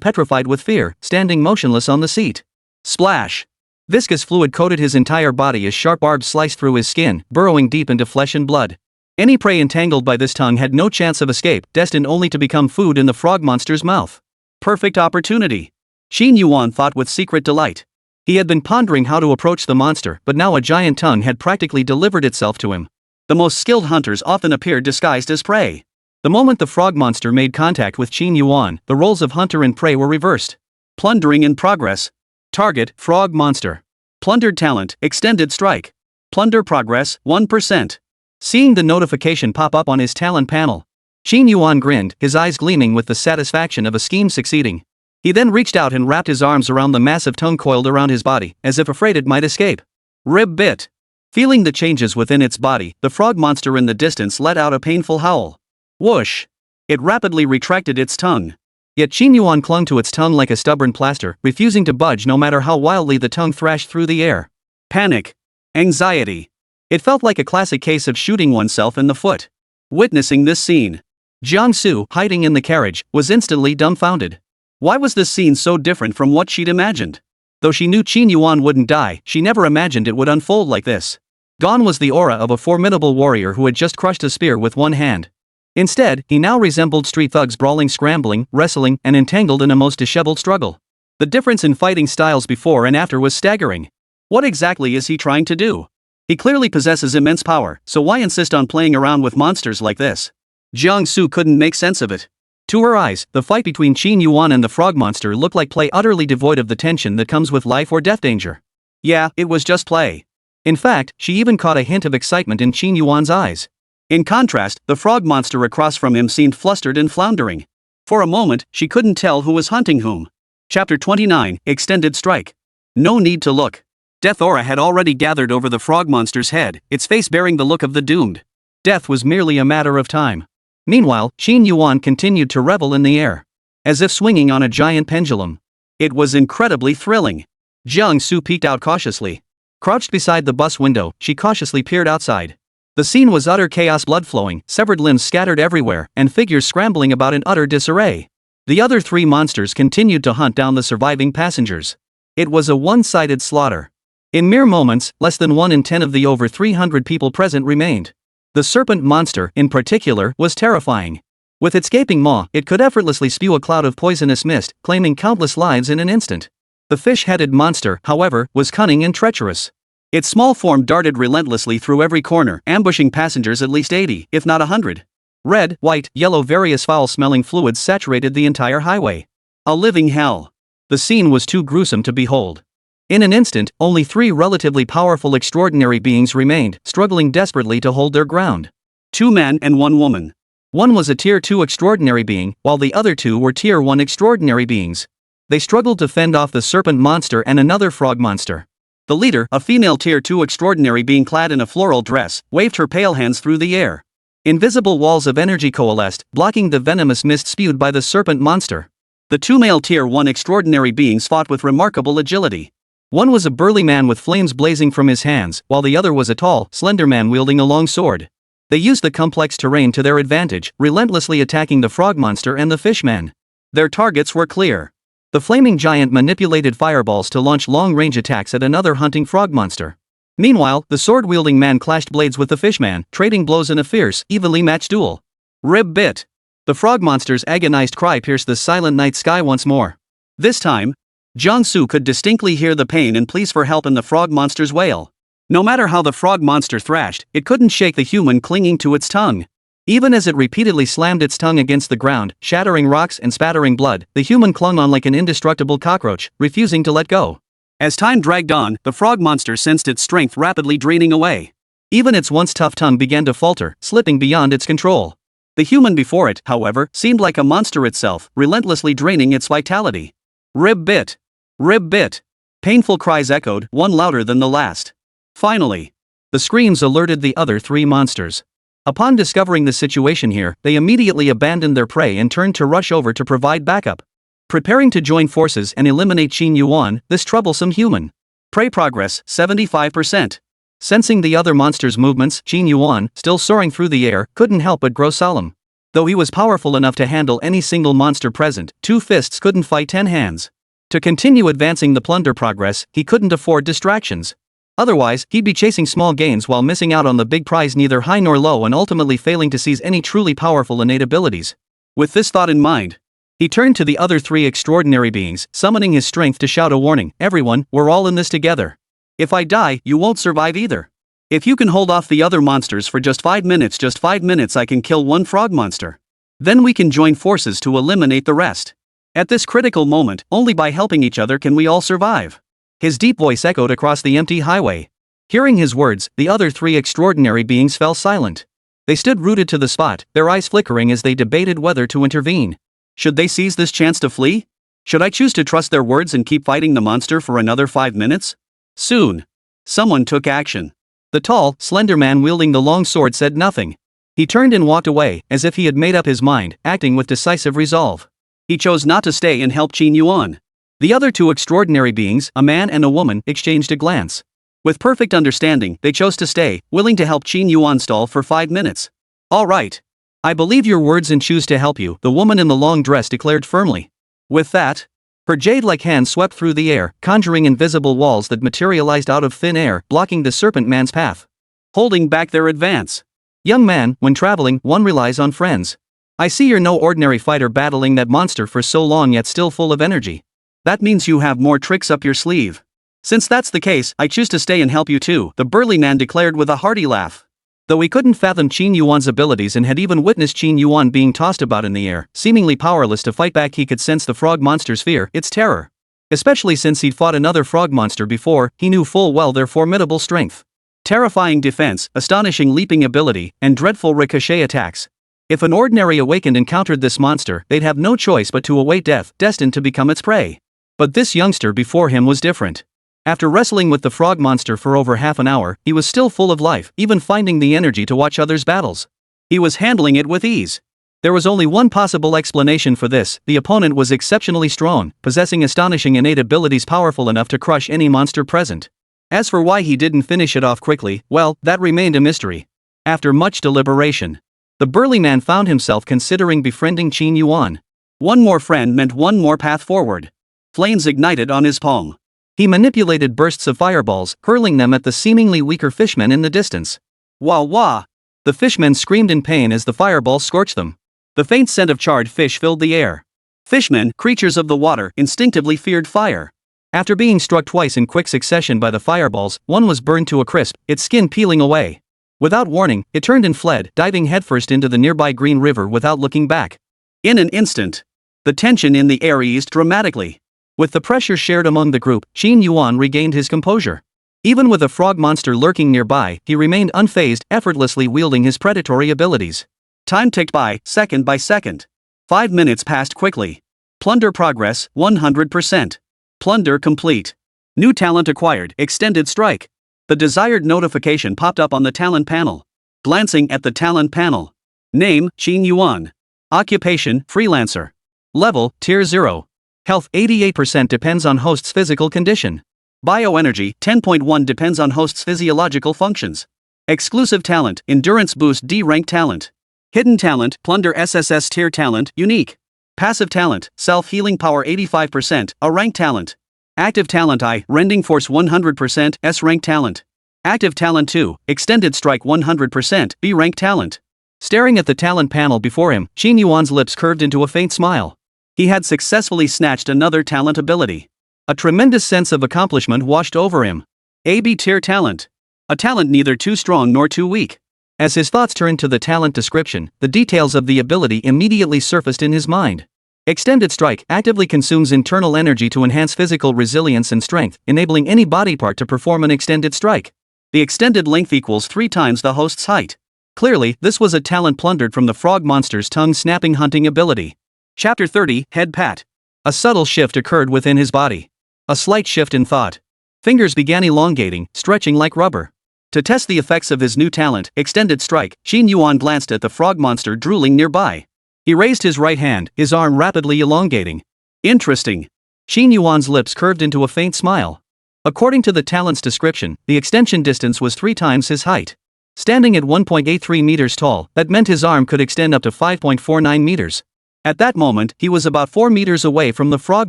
petrified with fear, standing motionless on the seat. Splash! Viscous fluid coated his entire body as sharp barbs sliced through his skin, burrowing deep into flesh and blood. Any prey entangled by this tongue had no chance of escape, destined only to become food in the frog monster's mouth. Perfect opportunity. Qin Yuan thought with secret delight. He had been pondering how to approach the monster, but now a giant tongue had practically delivered itself to him. The most skilled hunters often appeared disguised as prey. The moment the frog monster made contact with Qin Yuan, the roles of hunter and prey were reversed. Plundering in progress. Target, frog monster. Plundered talent, extended strike. Plunder progress, 1%. Seeing the notification pop up on his talent panel, Qin Yuan grinned, his eyes gleaming with the satisfaction of a scheme succeeding. He then reached out and wrapped his arms around the massive tongue coiled around his body, as if afraid it might escape. Rib bit. Feeling the changes within its body, the frog monster in the distance let out a painful howl. Whoosh! It rapidly retracted its tongue. Yet Qin Yuan clung to its tongue like a stubborn plaster, refusing to budge no matter how wildly the tongue thrashed through the air. Panic. Anxiety. It felt like a classic case of shooting oneself in the foot. Witnessing this scene, Jiang Su, hiding in the carriage, was instantly dumbfounded. Why was this scene so different from what she'd imagined? Though she knew Qin Yuan wouldn't die, she never imagined it would unfold like this. Gone was the aura of a formidable warrior who had just crushed a spear with one hand. Instead, he now resembled street thugs brawling, scrambling, wrestling, and entangled in a most disheveled struggle. The difference in fighting styles before and after was staggering. What exactly is he trying to do? He clearly possesses immense power, so why insist on playing around with monsters like this? Jiang Su couldn't make sense of it. To her eyes, the fight between Qin Yuan and the frog monster looked like play utterly devoid of the tension that comes with life or death danger. Yeah, it was just play. In fact, she even caught a hint of excitement in Qin Yuan's eyes. In contrast, the frog monster across from him seemed flustered and floundering. For a moment, she couldn't tell who was hunting whom. Chapter 29, Extended Strike. No need to look. Death aura had already gathered over the frog monster's head, its face bearing the look of the doomed. Death was merely a matter of time. Meanwhile, Qin Yuan continued to revel in the air, as if swinging on a giant pendulum. It was incredibly thrilling. Jiang Su peeked out cautiously. Crouched beside the bus window, she cautiously peered outside. The scene was utter chaos, blood flowing, severed limbs scattered everywhere, and figures scrambling about in utter disarray. The other three monsters continued to hunt down the surviving passengers. It was a one-sided slaughter. In mere moments, less than 1 in 10 of the over 300 people present remained. The serpent monster, in particular, was terrifying. With its gaping maw, it could effortlessly spew a cloud of poisonous mist, claiming countless lives in an instant. The fish-headed monster, however, was cunning and treacherous. Its small form darted relentlessly through every corner, ambushing passengers at least 80, if not 100. Red, white, yellow, various foul-smelling fluids saturated the entire highway. A living hell. The scene was too gruesome to behold. In an instant, only 3 relatively powerful extraordinary beings remained, struggling desperately to hold their ground. 2 men and 1 woman. One was a Tier 2 extraordinary being, while the other 2 were Tier 1 extraordinary beings. They struggled to fend off the serpent monster and another frog monster. The leader, a female Tier 2 extraordinary being clad in a floral dress, waved her pale hands through the air. Invisible walls of energy coalesced, blocking the venomous mist spewed by the serpent monster. The 2 male Tier 1 extraordinary beings fought with remarkable agility. One was a burly man with flames blazing from his hands, while the other was a tall, slender man wielding a long sword. They used the complex terrain to their advantage, relentlessly attacking the frog monster and the fishman. Their targets were clear. The flaming giant manipulated fireballs to launch long-range attacks at another hunting frog monster. Meanwhile, the sword-wielding man clashed blades with the fishman, trading blows in a fierce, evenly matched duel. Rib bit. The frog monster's agonized cry pierced the silent night sky once more. This time, Jiang Su could distinctly hear the pain and pleas for help in the frog monster's wail. No matter how the frog monster thrashed, it couldn't shake the human clinging to its tongue. Even as it repeatedly slammed its tongue against the ground, shattering rocks and spattering blood, the human clung on like an indestructible cockroach, refusing to let go. As time dragged on, the frog monster sensed its strength rapidly draining away. Even its once tough tongue began to falter, slipping beyond its control. The human before it, however, seemed like a monster itself, relentlessly draining its vitality. Rib bit. Rib bit. Painful cries echoed, one louder than the last. Finally, the screams alerted the other 3 monsters. Upon discovering the situation here, they immediately abandoned their prey and turned to rush over to provide backup. Preparing to join forces and eliminate Qin Yuan, this troublesome human. Prey progress, 75%. Sensing the other monster's movements, Qin Yuan, still soaring through the air, couldn't help but grow solemn. Though he was powerful enough to handle any single monster present, 2 fists couldn't fight 10 hands. To continue advancing the plunder progress, he couldn't afford distractions. Otherwise, he'd be chasing small gains while missing out on the big prize neither high nor low and ultimately failing to seize any truly powerful innate abilities. With this thought in mind, he turned to the other 3 extraordinary beings, summoning his strength to shout a warning, "Everyone, we're all in this together. If I die, you won't survive either. If you can hold off the other monsters for just 5 minutes, I can kill 1 frog monster. Then we can join forces to eliminate the rest. At this critical moment, only by helping each other can we all survive." His deep voice echoed across the empty highway. Hearing his words, the other 3 extraordinary beings fell silent. They stood rooted to the spot, their eyes flickering as they debated whether to intervene. Should they seize this chance to flee? Should I choose to trust their words and keep fighting the monster for another 5 minutes? Soon, someone took action. The tall, slender man wielding the long sword said nothing. He turned and walked away, as if he had made up his mind, acting with decisive resolve. He chose not to stay and help Qin Yuan. The other 2 extraordinary beings, a man and a woman, exchanged a glance. With perfect understanding, they chose to stay, willing to help Qin Yuan stall for 5 minutes. "All right. I believe your words and choose to help you," the woman in the long dress declared firmly. With that, her jade-like hand swept through the air, conjuring invisible walls that materialized out of thin air, blocking the serpent man's path, holding back their advance. "Young man, when traveling, one relies on friends. I see you're no ordinary fighter battling that monster for so long yet still full of energy. That means you have more tricks up your sleeve. Since that's the case, I choose to stay and help you too," the burly man declared with a hearty laugh. Though he couldn't fathom Qin Yuan's abilities and had even witnessed Qin Yuan being tossed about in the air, seemingly powerless to fight back, he could sense the frog monster's fear, its terror. Especially since he'd fought another frog monster before, he knew full well their formidable strength. Terrifying defense, astonishing leaping ability, and dreadful ricochet attacks. If an ordinary awakened encountered this monster, they'd have no choice but to await death, destined to become its prey. But this youngster before him was different. After wrestling with the frog monster for over half an hour, he was still full of life, even finding the energy to watch others' battles. He was handling it with ease. There was only one possible explanation for this: the opponent was exceptionally strong, possessing astonishing innate abilities powerful enough to crush any monster present. As for why he didn't finish it off quickly, well, that remained a mystery. After much deliberation, the burly man found himself considering befriending Qin Yuan. One more friend meant one more path forward. Flames ignited on his palm. He manipulated bursts of fireballs, hurling them at the seemingly weaker fishmen in the distance. Wah wah! The fishmen screamed in pain as the fireballs scorched them. The faint scent of charred fish filled the air. Fishmen, creatures of the water, instinctively feared fire. After being struck twice in quick succession by the fireballs, one was burned to a crisp, its skin peeling away. Without warning, it turned and fled, diving headfirst into the nearby Green River without looking back. In an instant, the tension in the air eased dramatically. With the pressure shared among the group, Qin Yuan regained his composure. Even with a frog monster lurking nearby, he remained unfazed, effortlessly wielding his predatory abilities. Time ticked by second. 5 minutes passed quickly. Plunder progress, 100%. Plunder complete. New talent acquired, extended strike. The desired notification popped up on the talent panel. Glancing at the talent panel. Name, Qin Yuan. Occupation, freelancer. Level, tier 0. Health, 88% depends on host's physical condition. Bioenergy, 10.1 depends on host's physiological functions. Exclusive talent, endurance boost D rank talent. Hidden talent, Plunder SSS tier talent, unique. Passive talent, self-healing power 85%, A rank talent. Active talent I, rending force 100%, S rank talent. Active talent 2, extended strike 100%, B rank talent. Staring at the talent panel before him, Qin Yuan's lips curved into a faint smile. He had successfully snatched another talent ability. A tremendous sense of accomplishment washed over him. AB tier talent. A talent neither too strong nor too weak. As his thoughts turned to the talent description, the details of the ability immediately surfaced in his mind. Extended Strike actively consumes internal energy to enhance physical resilience and strength, enabling any body part to perform an extended strike. The extended length equals 3 times the host's height. Clearly, this was a talent plundered from the frog monster's tongue-snapping hunting ability. Chapter 30, Head Pat. A subtle shift occurred within his body. A slight shift in thought. Fingers began elongating, stretching like rubber. To test the effects of his new talent, Extended Strike, Qin Yuan glanced at the frog monster drooling nearby. He raised his right hand, his arm rapidly elongating. Interesting. Qin Yuan's lips curved into a faint smile. According to the talent's description, the extension distance was 3 times his height. Standing at 1.83 meters tall, that meant his arm could extend up to 5.49 meters. At that moment, he was about 4 meters away from the frog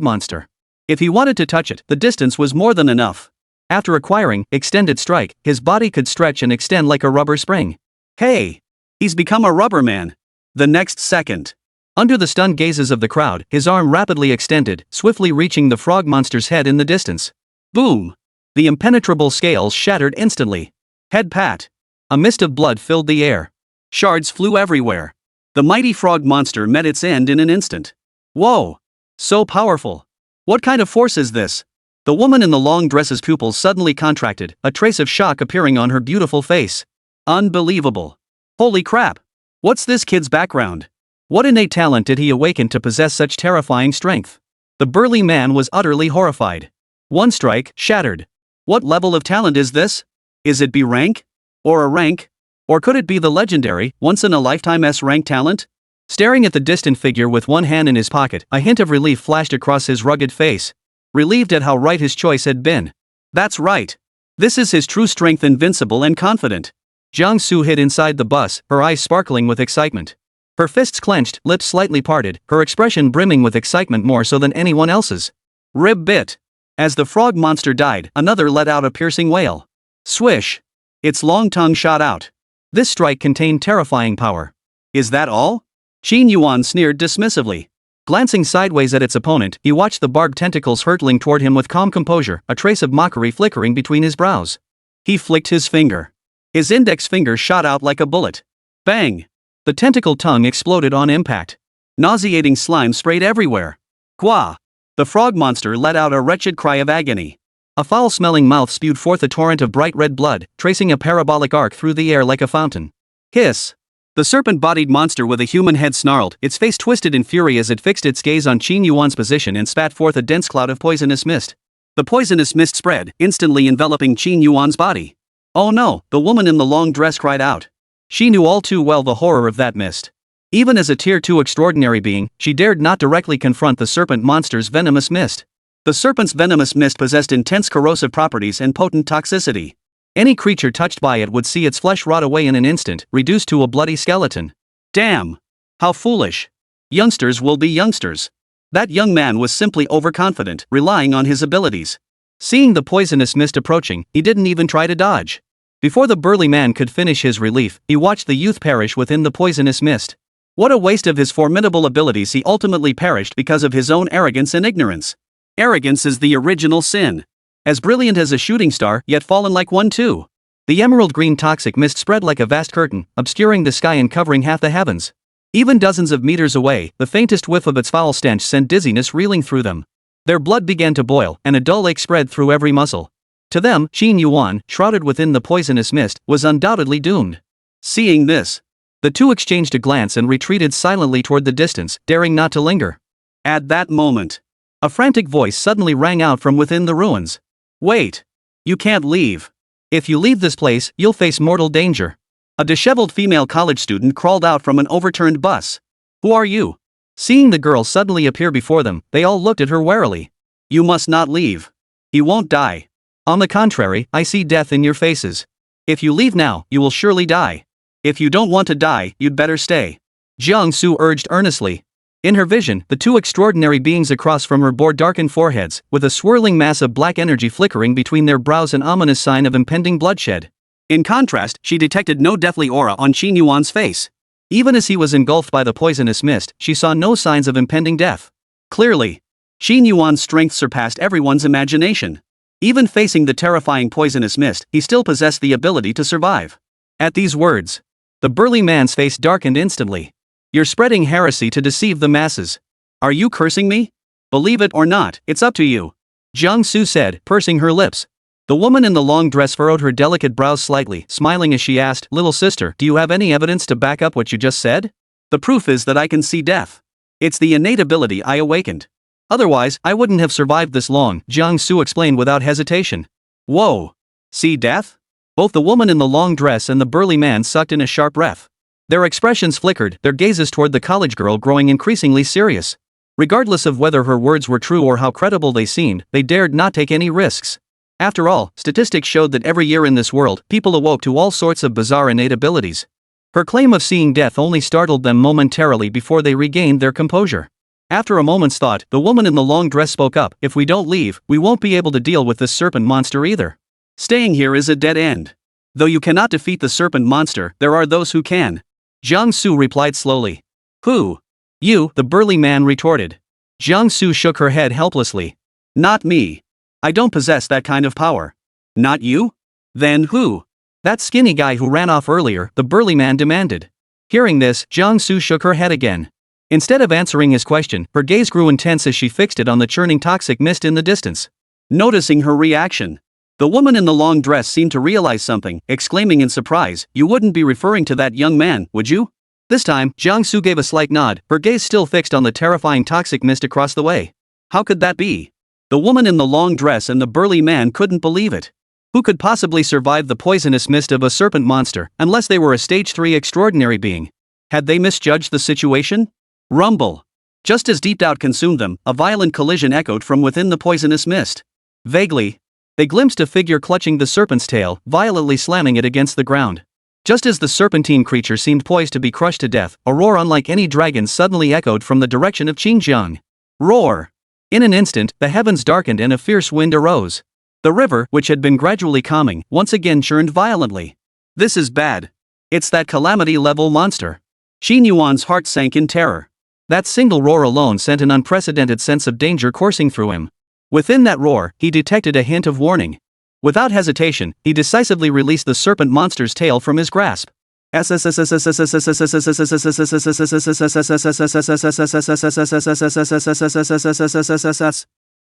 monster. If he wanted to touch it, the distance was more than enough. After acquiring Extended Strike, his body could stretch and extend like a rubber spring. Hey! He's become a rubber man. The next second. Under the stunned gazes of the crowd, his arm rapidly extended, swiftly reaching the frog monster's head in the distance. Boom! The impenetrable scales shattered instantly. Head pat. A mist of blood filled the air. Shards flew everywhere. The mighty frog monster met its end in an instant. Whoa! So powerful. What kind of force is this? The woman in the long dress's pupils suddenly contracted, a trace of shock appearing on her beautiful face. Unbelievable. Holy crap. What's this kid's background? What innate talent did he awaken to possess such terrifying strength? The burly man was utterly horrified. One strike, shattered. What level of talent is this? Is it B rank? Or a rank? Or could it be the legendary, once-in-a-lifetime S-rank talent? Staring at the distant figure with one hand in his pocket, a hint of relief flashed across his rugged face. Relieved at how right his choice had been. That's right. This is his true strength, invincible and confident. Jiang Su hid inside the bus, her eyes sparkling with excitement. Her fists clenched, lips slightly parted, her expression brimming with excitement more so than anyone else's. Rib bit. As the frog monster died, another let out a piercing wail. Swish. Its long tongue shot out. This strike contained terrifying power. Is that all? Qin Yuan sneered dismissively. Glancing sideways at its opponent, he watched the barbed tentacles hurtling toward him with calm composure, a trace of mockery flickering between his brows. He flicked his finger. His index finger shot out like a bullet. Bang! The tentacle tongue exploded on impact. Nauseating slime sprayed everywhere. Gwa! The frog monster let out a wretched cry of agony. A foul-smelling mouth spewed forth a torrent of bright red blood, tracing a parabolic arc through the air like a fountain. Hiss! The serpent-bodied monster with a human head snarled, its face twisted in fury as it fixed its gaze on Qin Yuan's position and spat forth a dense cloud of poisonous mist. The poisonous mist spread, instantly enveloping Qin Yuan's body. Oh no, the woman in the long dress cried out. She knew all too well the horror of that mist. Even as a Tier 2 extraordinary being, she dared not directly confront the serpent monster's venomous mist. The serpent's venomous mist possessed intense corrosive properties and potent toxicity. Any creature touched by it would see its flesh rot away in an instant, reduced to a bloody skeleton. Damn! How foolish! Youngsters will be youngsters. That young man was simply overconfident, relying on his abilities. Seeing the poisonous mist approaching, he didn't even try to dodge. Before the burly man could finish his relief, he watched the youth perish within the poisonous mist. What a waste of his formidable abilities! He ultimately perished because of his own arrogance and ignorance. Arrogance is the original sin. As brilliant as a shooting star, yet fallen like one too. The emerald green toxic mist spread like a vast curtain, obscuring the sky and covering half the heavens. Even dozens of meters away, the faintest whiff of its foul stench sent dizziness reeling through them. Their blood began to boil, and a dull ache spread through every muscle. To them, Qin Yuan, shrouded within the poisonous mist, was undoubtedly doomed. Seeing this, the two exchanged a glance and retreated silently toward the distance, daring not to linger. At that moment, a frantic voice suddenly rang out from within the ruins. Wait! You can't leave. If you leave this place, you'll face mortal danger. A disheveled female college student crawled out from an overturned bus. Who are you? Seeing the girl suddenly appear before them, they all looked at her warily. You must not leave. You won't die. On the contrary, I see death in your faces. If you leave now, you will surely die. If you don't want to die, you'd better stay. Jiang Su urged earnestly. In her vision, the two extraordinary beings across from her bore darkened foreheads, with a swirling mass of black energy flickering between their brows, an ominous sign of impending bloodshed. In contrast, she detected no deathly aura on Qin Yuan's face. Even as he was engulfed by the poisonous mist, she saw no signs of impending death. Clearly, Qin Yuan's strength surpassed everyone's imagination. Even facing the terrifying poisonous mist, he still possessed the ability to survive. At these words, The burly man's face darkened instantly. You're spreading heresy to deceive the masses. Are you cursing me? Believe it or not, it's up to you. Jiang Su said, pursing her lips. The woman in the long dress furrowed her delicate brows slightly, smiling as she asked, Little sister, do you have any evidence to back up what you just said? The proof is that I can see death. It's the innate ability I awakened. Otherwise, I wouldn't have survived this long, Jiang Su explained without hesitation. Whoa. See death? Both the woman in the long dress and the burly man sucked in a sharp breath. Their expressions flickered, their gazes toward the college girl growing increasingly serious. Regardless of whether her words were true or how credible they seemed, they dared not take any risks. After all, statistics showed that every year in this world, people awoke to all sorts of bizarre innate abilities. Her claim of seeing death only startled them momentarily before they regained their composure. After a moment's thought, the woman in the long dress spoke up, If we don't leave, we won't be able to deal with this serpent monster either. Staying here is a dead end. Though you cannot defeat the serpent monster, there are those who can. Jiang Su replied slowly. Who? You, the burly man retorted. Jiang Su shook her head helplessly. Not me. I don't possess that kind of power. Not you? Then who? That skinny guy who ran off earlier, the burly man demanded. Hearing this, Jiang Su shook her head again. Instead of answering his question, her gaze grew intense as she fixed it on the churning toxic mist in the distance. Noticing her reaction, the woman in the long dress seemed to realize something, exclaiming in surprise, You wouldn't be referring to that young man, would you? This time, Jiang Su gave a slight nod, her gaze still fixed on the terrifying toxic mist across the way. How could that be? The woman in the long dress and the burly man couldn't believe it. Who could possibly survive the poisonous mist of a serpent monster, unless they were a stage 3 extraordinary being? Had they misjudged the situation? Rumble. Just as deep doubt consumed them, a violent collision echoed from within the poisonous mist. Vaguely, they glimpsed a figure clutching the serpent's tail, violently slamming it against the ground. Just as the serpentine creature seemed poised to be crushed to death, a roar unlike any dragon suddenly echoed from the direction of Xinjiang. Roar! In an instant, the heavens darkened and a fierce wind arose. The river, which had been gradually calming, once again churned violently. This is bad. It's that calamity-level monster. Xin Yuan's heart sank in terror. That single roar alone sent an unprecedented sense of danger coursing through him. Within that roar, he detected a hint of warning. Without hesitation, he decisively released the serpent monster's tail from his grasp.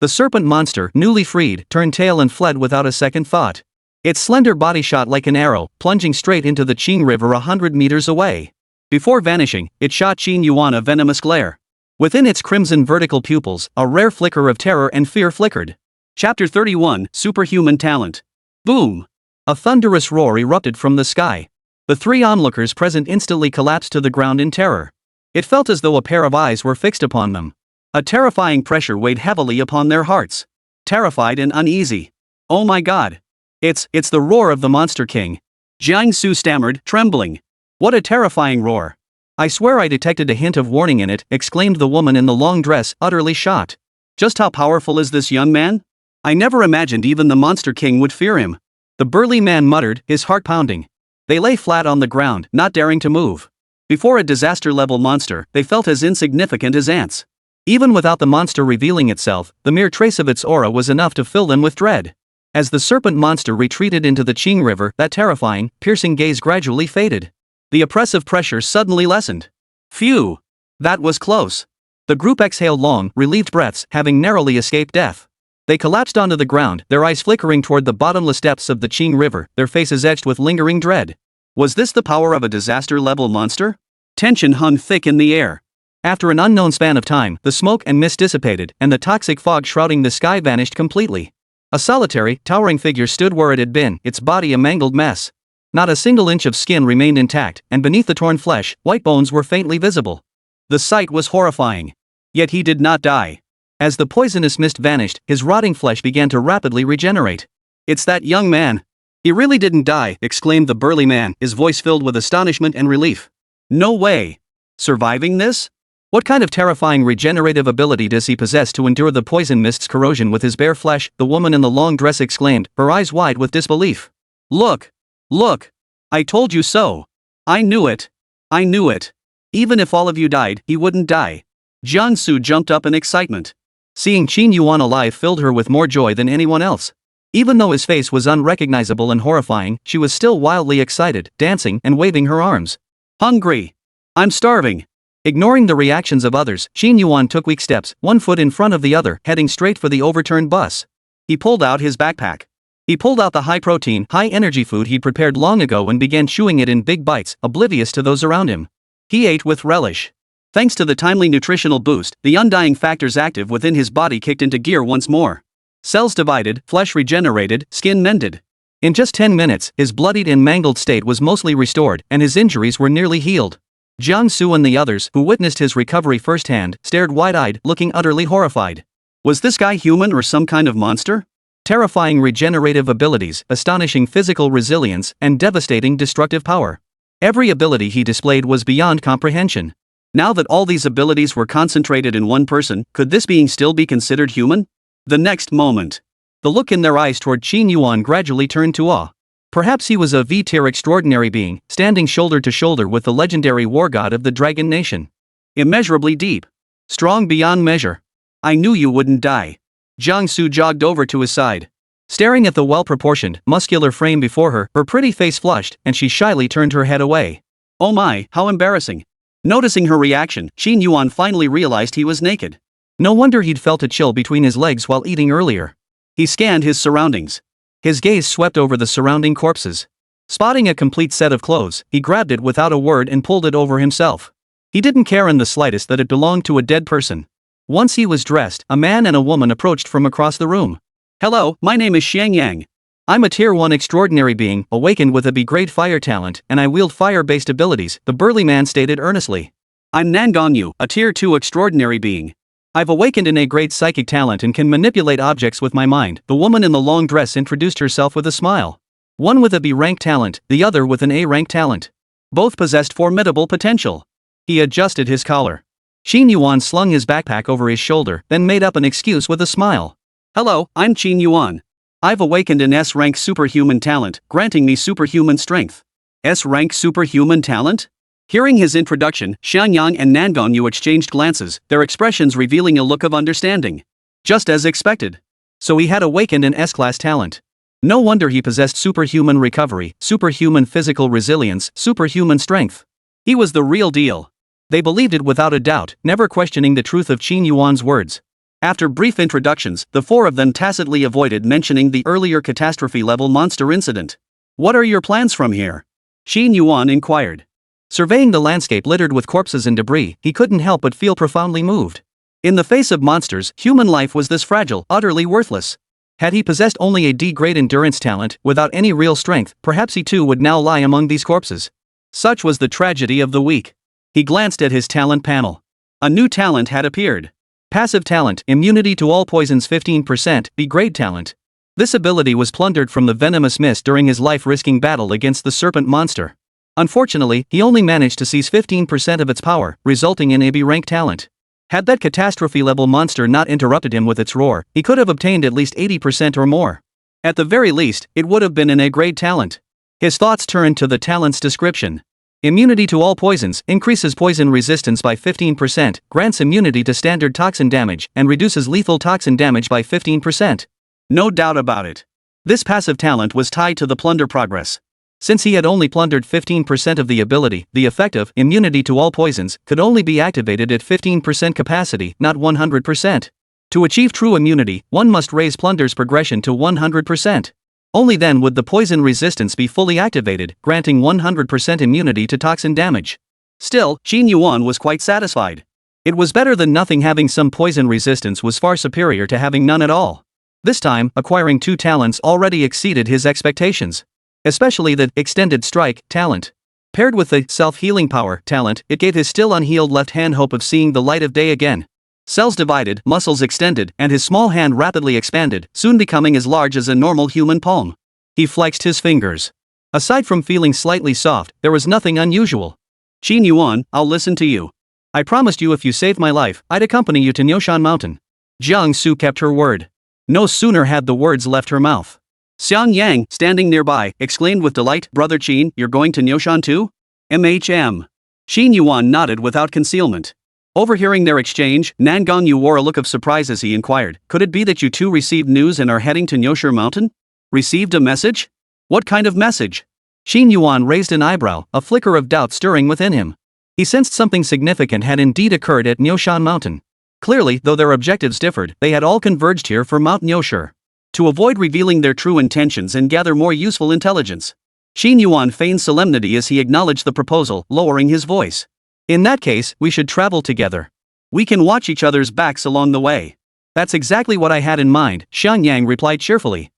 The serpent monster, newly freed, turned tail and fled without a second thought. Its slender body shot like an arrow, plunging straight into the Qing River 100 meters away. Before vanishing, it shot Qin Yuan a venomous glare. Within its crimson vertical pupils, a rare flicker of terror and fear flickered. Chapter 31, Superhuman Talent. Boom! A thunderous roar erupted from the sky. The three onlookers present instantly collapsed to the ground in terror. It felt as though a pair of eyes were fixed upon them. A terrifying pressure weighed heavily upon their hearts. Terrified and uneasy. Oh my god! It's the roar of the Monster King. Jiang Su stammered, trembling. What a terrifying roar! I swear I detected a hint of warning in it, exclaimed the woman in the long dress, utterly shocked. Just how powerful is this young man? I never imagined even the Monster King would fear him. The burly man muttered, his heart pounding. They lay flat on the ground, not daring to move. Before a disaster-level monster, they felt as insignificant as ants. Even without the monster revealing itself, the mere trace of its aura was enough to fill them with dread. As the serpent monster retreated into the Qing River, that terrifying, piercing gaze gradually faded. The oppressive pressure suddenly lessened. Phew! That was close. The group exhaled long, relieved breaths, having narrowly escaped death. They collapsed onto the ground, their eyes flickering toward the bottomless depths of the Qing River, their faces etched with lingering dread. Was this the power of a disaster-level monster? Tension hung thick in the air. After an unknown span of time, the smoke and mist dissipated, and the toxic fog shrouding the sky vanished completely. A solitary, towering figure stood where it had been, its body a mangled mess. Not a single inch of skin remained intact, and beneath the torn flesh, white bones were faintly visible. The sight was horrifying. Yet he did not die. As the poisonous mist vanished, his rotting flesh began to rapidly regenerate. It's that young man. He really didn't die, exclaimed the burly man, his voice filled with astonishment and relief. No way. Surviving this? What kind of terrifying regenerative ability does he possess to endure the poison mist's corrosion with his bare flesh? The woman in the long dress exclaimed, her eyes wide with disbelief. Look! Look! I told you so! I knew it! I knew it! Even if all of you died, he wouldn't die. Jiang Su jumped up in excitement. Seeing Qin Yuan alive filled her with more joy than anyone else. Even though his face was unrecognizable and horrifying, she was still wildly excited, dancing and waving her arms. Hungry. I'm starving. Ignoring the reactions of others, Qin Yuan took weak steps, one foot in front of the other, heading straight for the overturned bus. He pulled out his backpack. He pulled out the high-protein, high-energy food he'd prepared long ago and began chewing it in big bites, oblivious to those around him. He ate with relish. Thanks to the timely nutritional boost, the undying factors active within his body kicked into gear once more. Cells divided, flesh regenerated, skin mended. In just 10 minutes, his bloodied and mangled state was mostly restored, and his injuries were nearly healed. Jiang Su and the others, who witnessed his recovery firsthand, stared wide-eyed, looking utterly horrified. Was this guy human or some kind of monster? Terrifying regenerative abilities, astonishing physical resilience, and devastating destructive power. Every ability he displayed was beyond comprehension. Now that all these abilities were concentrated in one person, could this being still be considered human? The next moment, the look in their eyes toward Qin Yuan gradually turned to awe. Perhaps he was a V-tier extraordinary being, standing shoulder to shoulder with the legendary war god of the Dragon Nation. Immeasurably deep. Strong beyond measure. I knew you wouldn't die. Jiang Su jogged over to his side. Staring at the well-proportioned, muscular frame before her, her pretty face flushed, and she shyly turned her head away. Oh my, how embarrassing. Noticing her reaction, Qin Yuan finally realized he was naked. No wonder he'd felt a chill between his legs while eating earlier. He scanned his surroundings. His gaze swept over the surrounding corpses. Spotting a complete set of clothes, he grabbed it without a word and pulled it over himself. He didn't care in the slightest that it belonged to a dead person. Once he was dressed, a man and a woman approached from across the room. Hello, my name is Xiang Yang. I'm a Tier 1 extraordinary being, awakened with a B-grade fire talent, and I wield fire-based abilities, the burly man stated earnestly. I'm Nangonyu, a Tier 2 extraordinary being. I've awakened an A-grade psychic talent and can manipulate objects with my mind, the woman in the long dress introduced herself with a smile. One with a B-rank talent, the other with an A-rank talent. Both possessed formidable potential. He adjusted his collar. Qin Yuan slung his backpack over his shoulder, then made up an excuse with a smile. Hello, I'm Qin Yuan. I've awakened an S-rank superhuman talent, granting me superhuman strength. S-rank superhuman talent? Hearing his introduction, Xiangyang and Nangonyu exchanged glances, their expressions revealing a look of understanding. Just as expected. So he had awakened an S-class talent. No wonder he possessed superhuman recovery, superhuman physical resilience, superhuman strength. He was the real deal. They believed it without a doubt, never questioning the truth of Qin Yuan's words. After brief introductions, the four of them tacitly avoided mentioning the earlier catastrophe-level monster incident. What are your plans from here? Qin Yuan inquired. Surveying the landscape littered with corpses and debris, he couldn't help but feel profoundly moved. In the face of monsters, human life was this fragile, utterly worthless. Had he possessed only a D-grade endurance talent, without any real strength, perhaps he too would now lie among these corpses. Such was the tragedy of the week. He glanced at his talent panel. A new talent had appeared. Passive talent, immunity to all poisons 15%, B-grade talent. This ability was plundered from the venomous mist during his life-risking battle against the serpent monster. Unfortunately, he only managed to seize 15% of its power, resulting in a B-rank talent. Had that catastrophe-level monster not interrupted him with its roar, he could have obtained at least 80% or more. At the very least, it would have been an A-grade talent. His thoughts turned to the talent's description. Immunity to all poisons, increases poison resistance by 15%, grants immunity to standard toxin damage, and reduces lethal toxin damage by 15%. No doubt about it. This passive talent was tied to the plunder progress. Since he had only plundered 15% of the ability, the effective immunity to all poisons could only be activated at 15% capacity, not 100%. To achieve true immunity, one must raise plunder's progression to 100%. Only then would the poison resistance be fully activated, granting 100% immunity to toxin damage. Still, Qin Yuan was quite satisfied. It was better than nothing. Having some poison resistance was far superior to having none at all. This time, acquiring two talents already exceeded his expectations. Especially the extended strike talent. Paired with the self-healing power talent, it gave his still unhealed left hand hope of seeing the light of day again. Cells divided, muscles extended, and his small hand rapidly expanded, soon becoming as large as a normal human palm. He flexed his fingers. Aside from feeling slightly soft, there was nothing unusual. Qin Yuan, I'll listen to you. I promised you if you saved my life, I'd accompany you to Niushan Mountain. Jiang Su kept her word. No sooner had the words left her mouth. Xiang Yang, standing nearby, exclaimed with delight, Brother Qin, you're going to Niushan too? MHM. Qin Yuan nodded without concealment. Overhearing their exchange, Nangonyu wore a look of surprise as he inquired, could it be that you two received news and are heading to Niushan Mountain? Received a message? What kind of message? Xin Yuan raised an eyebrow, a flicker of doubt stirring within him. He sensed something significant had indeed occurred at Niushan Mountain. Clearly, though their objectives differed, they had all converged here for Mount Niushi. To avoid revealing their true intentions and gather more useful intelligence, Xin Yuan feigned solemnity as he acknowledged the proposal, lowering his voice. In that case, we should travel together. We can watch each other's backs along the way. That's exactly what I had in mind, Xiang Yang replied cheerfully.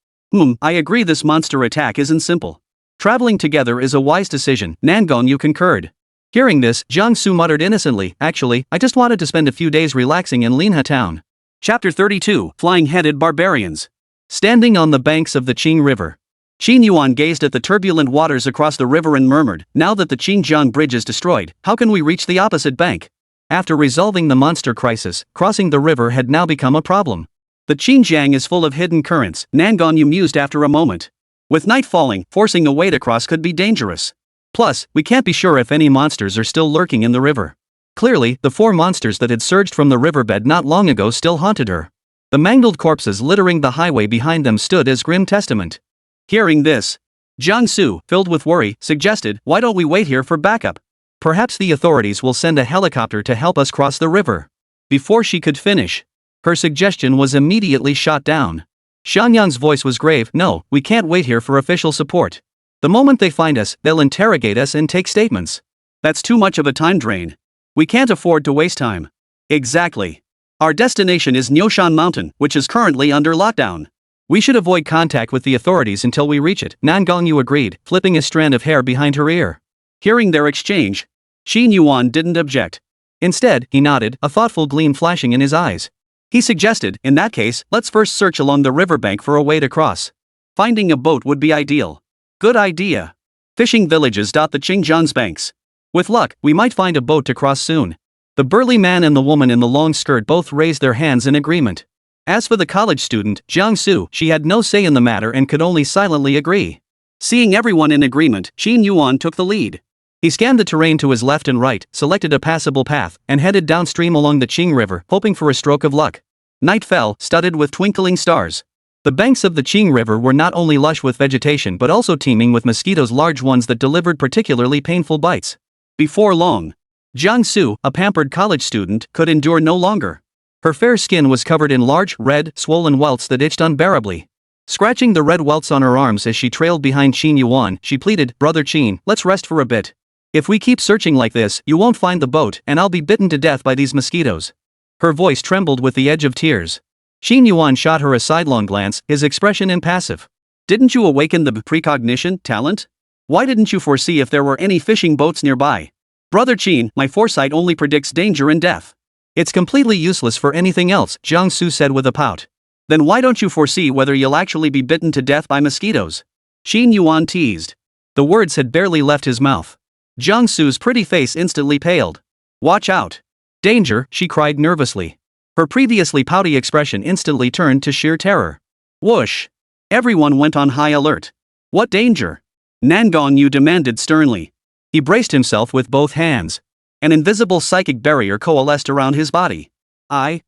I agree this monster attack isn't simple. Traveling together is a wise decision, Nangong concurred. Hearing this, Jiang Su muttered innocently, actually, I just wanted to spend a few days relaxing in Linhe town. Chapter 32, Flying-Headed Barbarians. Standing on the banks of the Qing River, Xin Yuan gazed at the turbulent waters across the river and murmured, now that the Qingjiang Bridge is destroyed, how can we reach the opposite bank? After resolving the monster crisis, crossing the river had now become a problem. The Qingjiang is full of hidden currents, Nangong mused after a moment. With night falling, forcing a wade across could be dangerous. Plus, we can't be sure if any monsters are still lurking in the river. Clearly, the 4 monsters that had surged from the riverbed not long ago still haunted her. The mangled corpses littering the highway behind them stood as grim testament. Hearing this, Jiang Su, filled with worry, suggested, why don't we wait here for backup? Perhaps the authorities will send a helicopter to help us cross the river. Before she could finish, her suggestion was immediately shot down. Xiangyang's voice was grave, no, we can't wait here for official support. The moment they find us, they'll interrogate us and take statements. That's too much of a time drain. We can't afford to waste time. Exactly. Our destination is Niushan Mountain, which is currently under lockdown. We should avoid contact with the authorities until we reach it, Nangong agreed, flipping a strand of hair behind her ear. Hearing their exchange, Xin Yuan didn't object. Instead, he nodded, a thoughtful gleam flashing in his eyes. He suggested, in that case, let's first search along the riverbank for a way to cross. Finding a boat would be ideal. Good idea. Fishing villages dot the Qingjiang's banks. With luck, we might find a boat to cross soon. The burly man and the woman in the long skirt both raised their hands in agreement. As for the college student, Jiang Su, she had no say in the matter and could only silently agree. Seeing everyone in agreement, Xin Yuan took the lead. He scanned the terrain to his left and right, selected a passable path, and headed downstream along the Qing River, hoping for a stroke of luck. Night fell, studded with twinkling stars. The banks of the Qing River were not only lush with vegetation but also teeming with mosquitoes, large ones that delivered particularly painful bites. Before long, Jiang Su, a pampered college student, could endure no longer. Her fair skin was covered in large, red, swollen welts that itched unbearably. Scratching the red welts on her arms as she trailed behind Xin Yuan, she pleaded, Brother Qin, let's rest for a bit. If we keep searching like this, you won't find the boat, and I'll be bitten to death by these mosquitoes. Her voice trembled with the edge of tears. Xin Yuan shot her a sidelong glance, his expression impassive. Didn't you awaken the precognition talent? Why didn't you foresee if there were any fishing boats nearby? Brother Qin, my foresight only predicts danger and death. It's completely useless for anything else, Jiang Su said with a pout. Then why don't you foresee whether you'll actually be bitten to death by mosquitoes? Xin Yuan teased. The words had barely left his mouth. Jiang Su's pretty face instantly paled. Watch out. Danger, she cried nervously. Her previously pouty expression instantly turned to sheer terror. Whoosh. Everyone went on high alert. What danger? Nangong Yu demanded sternly. He braced himself with both hands. An invisible psychic barrier coalesced around his body. I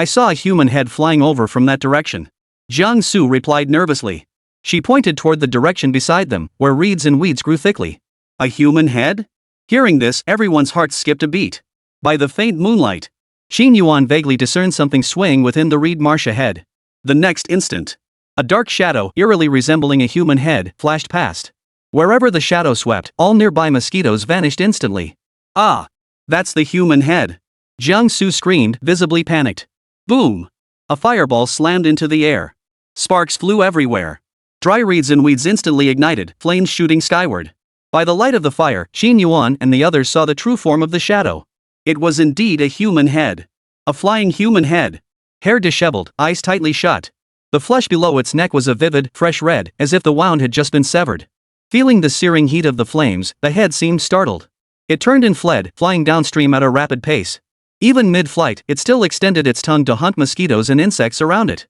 saw a human head flying over from that direction. Jiang Su replied nervously. She pointed toward the direction beside them, where reeds and weeds grew thickly. A human head? Hearing this, everyone's hearts skipped a beat. By the faint moonlight, Xin Yuan vaguely discerned something swaying within the reed marsh ahead. The next instant, a dark shadow, eerily resembling a human head, flashed past. Wherever the shadow swept, all nearby mosquitoes vanished instantly. Ah! That's the human head! Jiang Su screamed, visibly panicked. Boom! A fireball slammed into the air. Sparks flew everywhere. Dry reeds and weeds instantly ignited, flames shooting skyward. By the light of the fire, Xin Yuan and the others saw the true form of the shadow. It was indeed a human head. A flying human head. Hair disheveled, eyes tightly shut. The flesh below its neck was a vivid, fresh red, as if the wound had just been severed. Feeling the searing heat of the flames, the head seemed startled. It turned and fled, flying downstream at a rapid pace. Even mid-flight, it still extended its tongue to hunt mosquitoes and insects around it.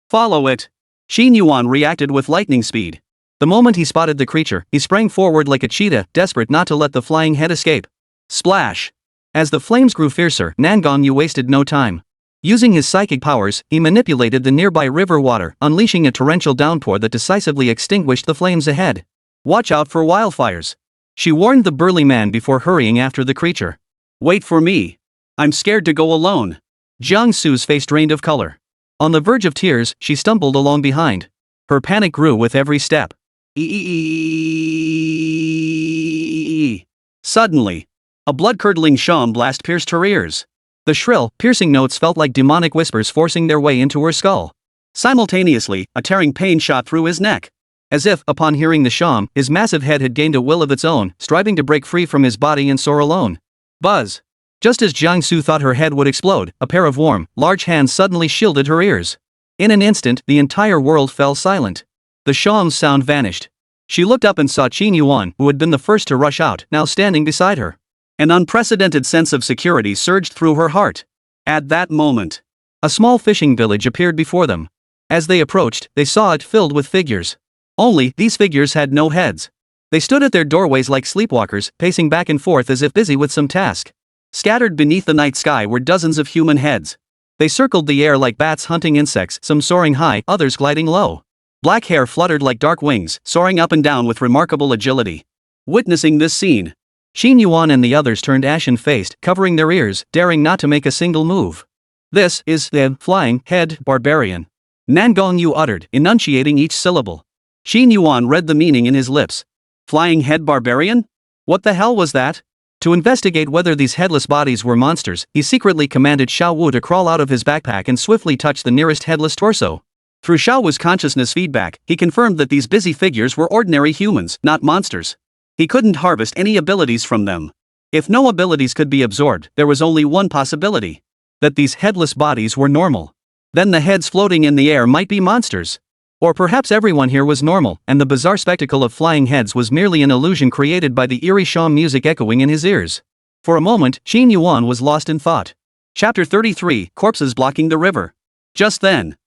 Follow it! Xin Yuan reacted with lightning speed. The moment he spotted the creature, he sprang forward like a cheetah, desperate not to let the flying head escape. Splash! As the flames grew fiercer, Nangong Yu wasted no time. Using his psychic powers, he manipulated the nearby river water, unleashing a torrential downpour that decisively extinguished the flames ahead. Watch out for wildfires. She warned the burly man before hurrying after the creature. Wait for me. I'm scared to go alone. Jiang Su's face drained of color. On the verge of tears, she stumbled along behind. Her panic grew with every step. Suddenly, a blood-curdling sham blast pierced her ears. The shrill, piercing notes felt like demonic whispers forcing their way into her skull. Simultaneously, a tearing pain shot through his neck. As if, upon hearing the sham, his massive head had gained a will of its own, striving to break free from his body and soar alone. Buzz! Just as Jiang Su thought her head would explode, a pair of warm, large hands suddenly shielded her ears. In an instant, the entire world fell silent. The sham's sound vanished. She looked up and saw Qin Yuan, who had been the first to rush out, now standing beside her. An unprecedented sense of security surged through her heart. At that moment, a small fishing village appeared before them. As they approached, they saw it filled with figures. Only, these figures had no heads. They stood at their doorways like sleepwalkers, pacing back and forth as if busy with some task. Scattered beneath the night sky were dozens of human heads. They circled the air like bats hunting insects, some soaring high, others gliding low. Black hair fluttered like dark wings, soaring up and down with remarkable agility. Witnessing this scene, Qin Yuan and the others turned ashen-faced, covering their ears, daring not to make a single move. This is the flying head barbarian. Nangong Yu uttered, enunciating each syllable. Qin Yuan read the meaning in his lips. Flying head barbarian? What the hell was that? To investigate whether these headless bodies were monsters, he secretly commanded Xiao Wu to crawl out of his backpack and swiftly touch the nearest headless torso. Through Xiao Wu's consciousness feedback, he confirmed that these busy figures were ordinary humans, not monsters. He couldn't harvest any abilities from them. If no abilities could be absorbed, there was only one possibility: that these headless bodies were normal. Then the heads floating in the air might be monsters. Or perhaps everyone here was normal, and the bizarre spectacle of flying heads was merely an illusion created by the eerie sham music echoing in his ears. For a moment, Qin Yuan was lost in thought. Chapter 33, Corpses Blocking the River. Just then,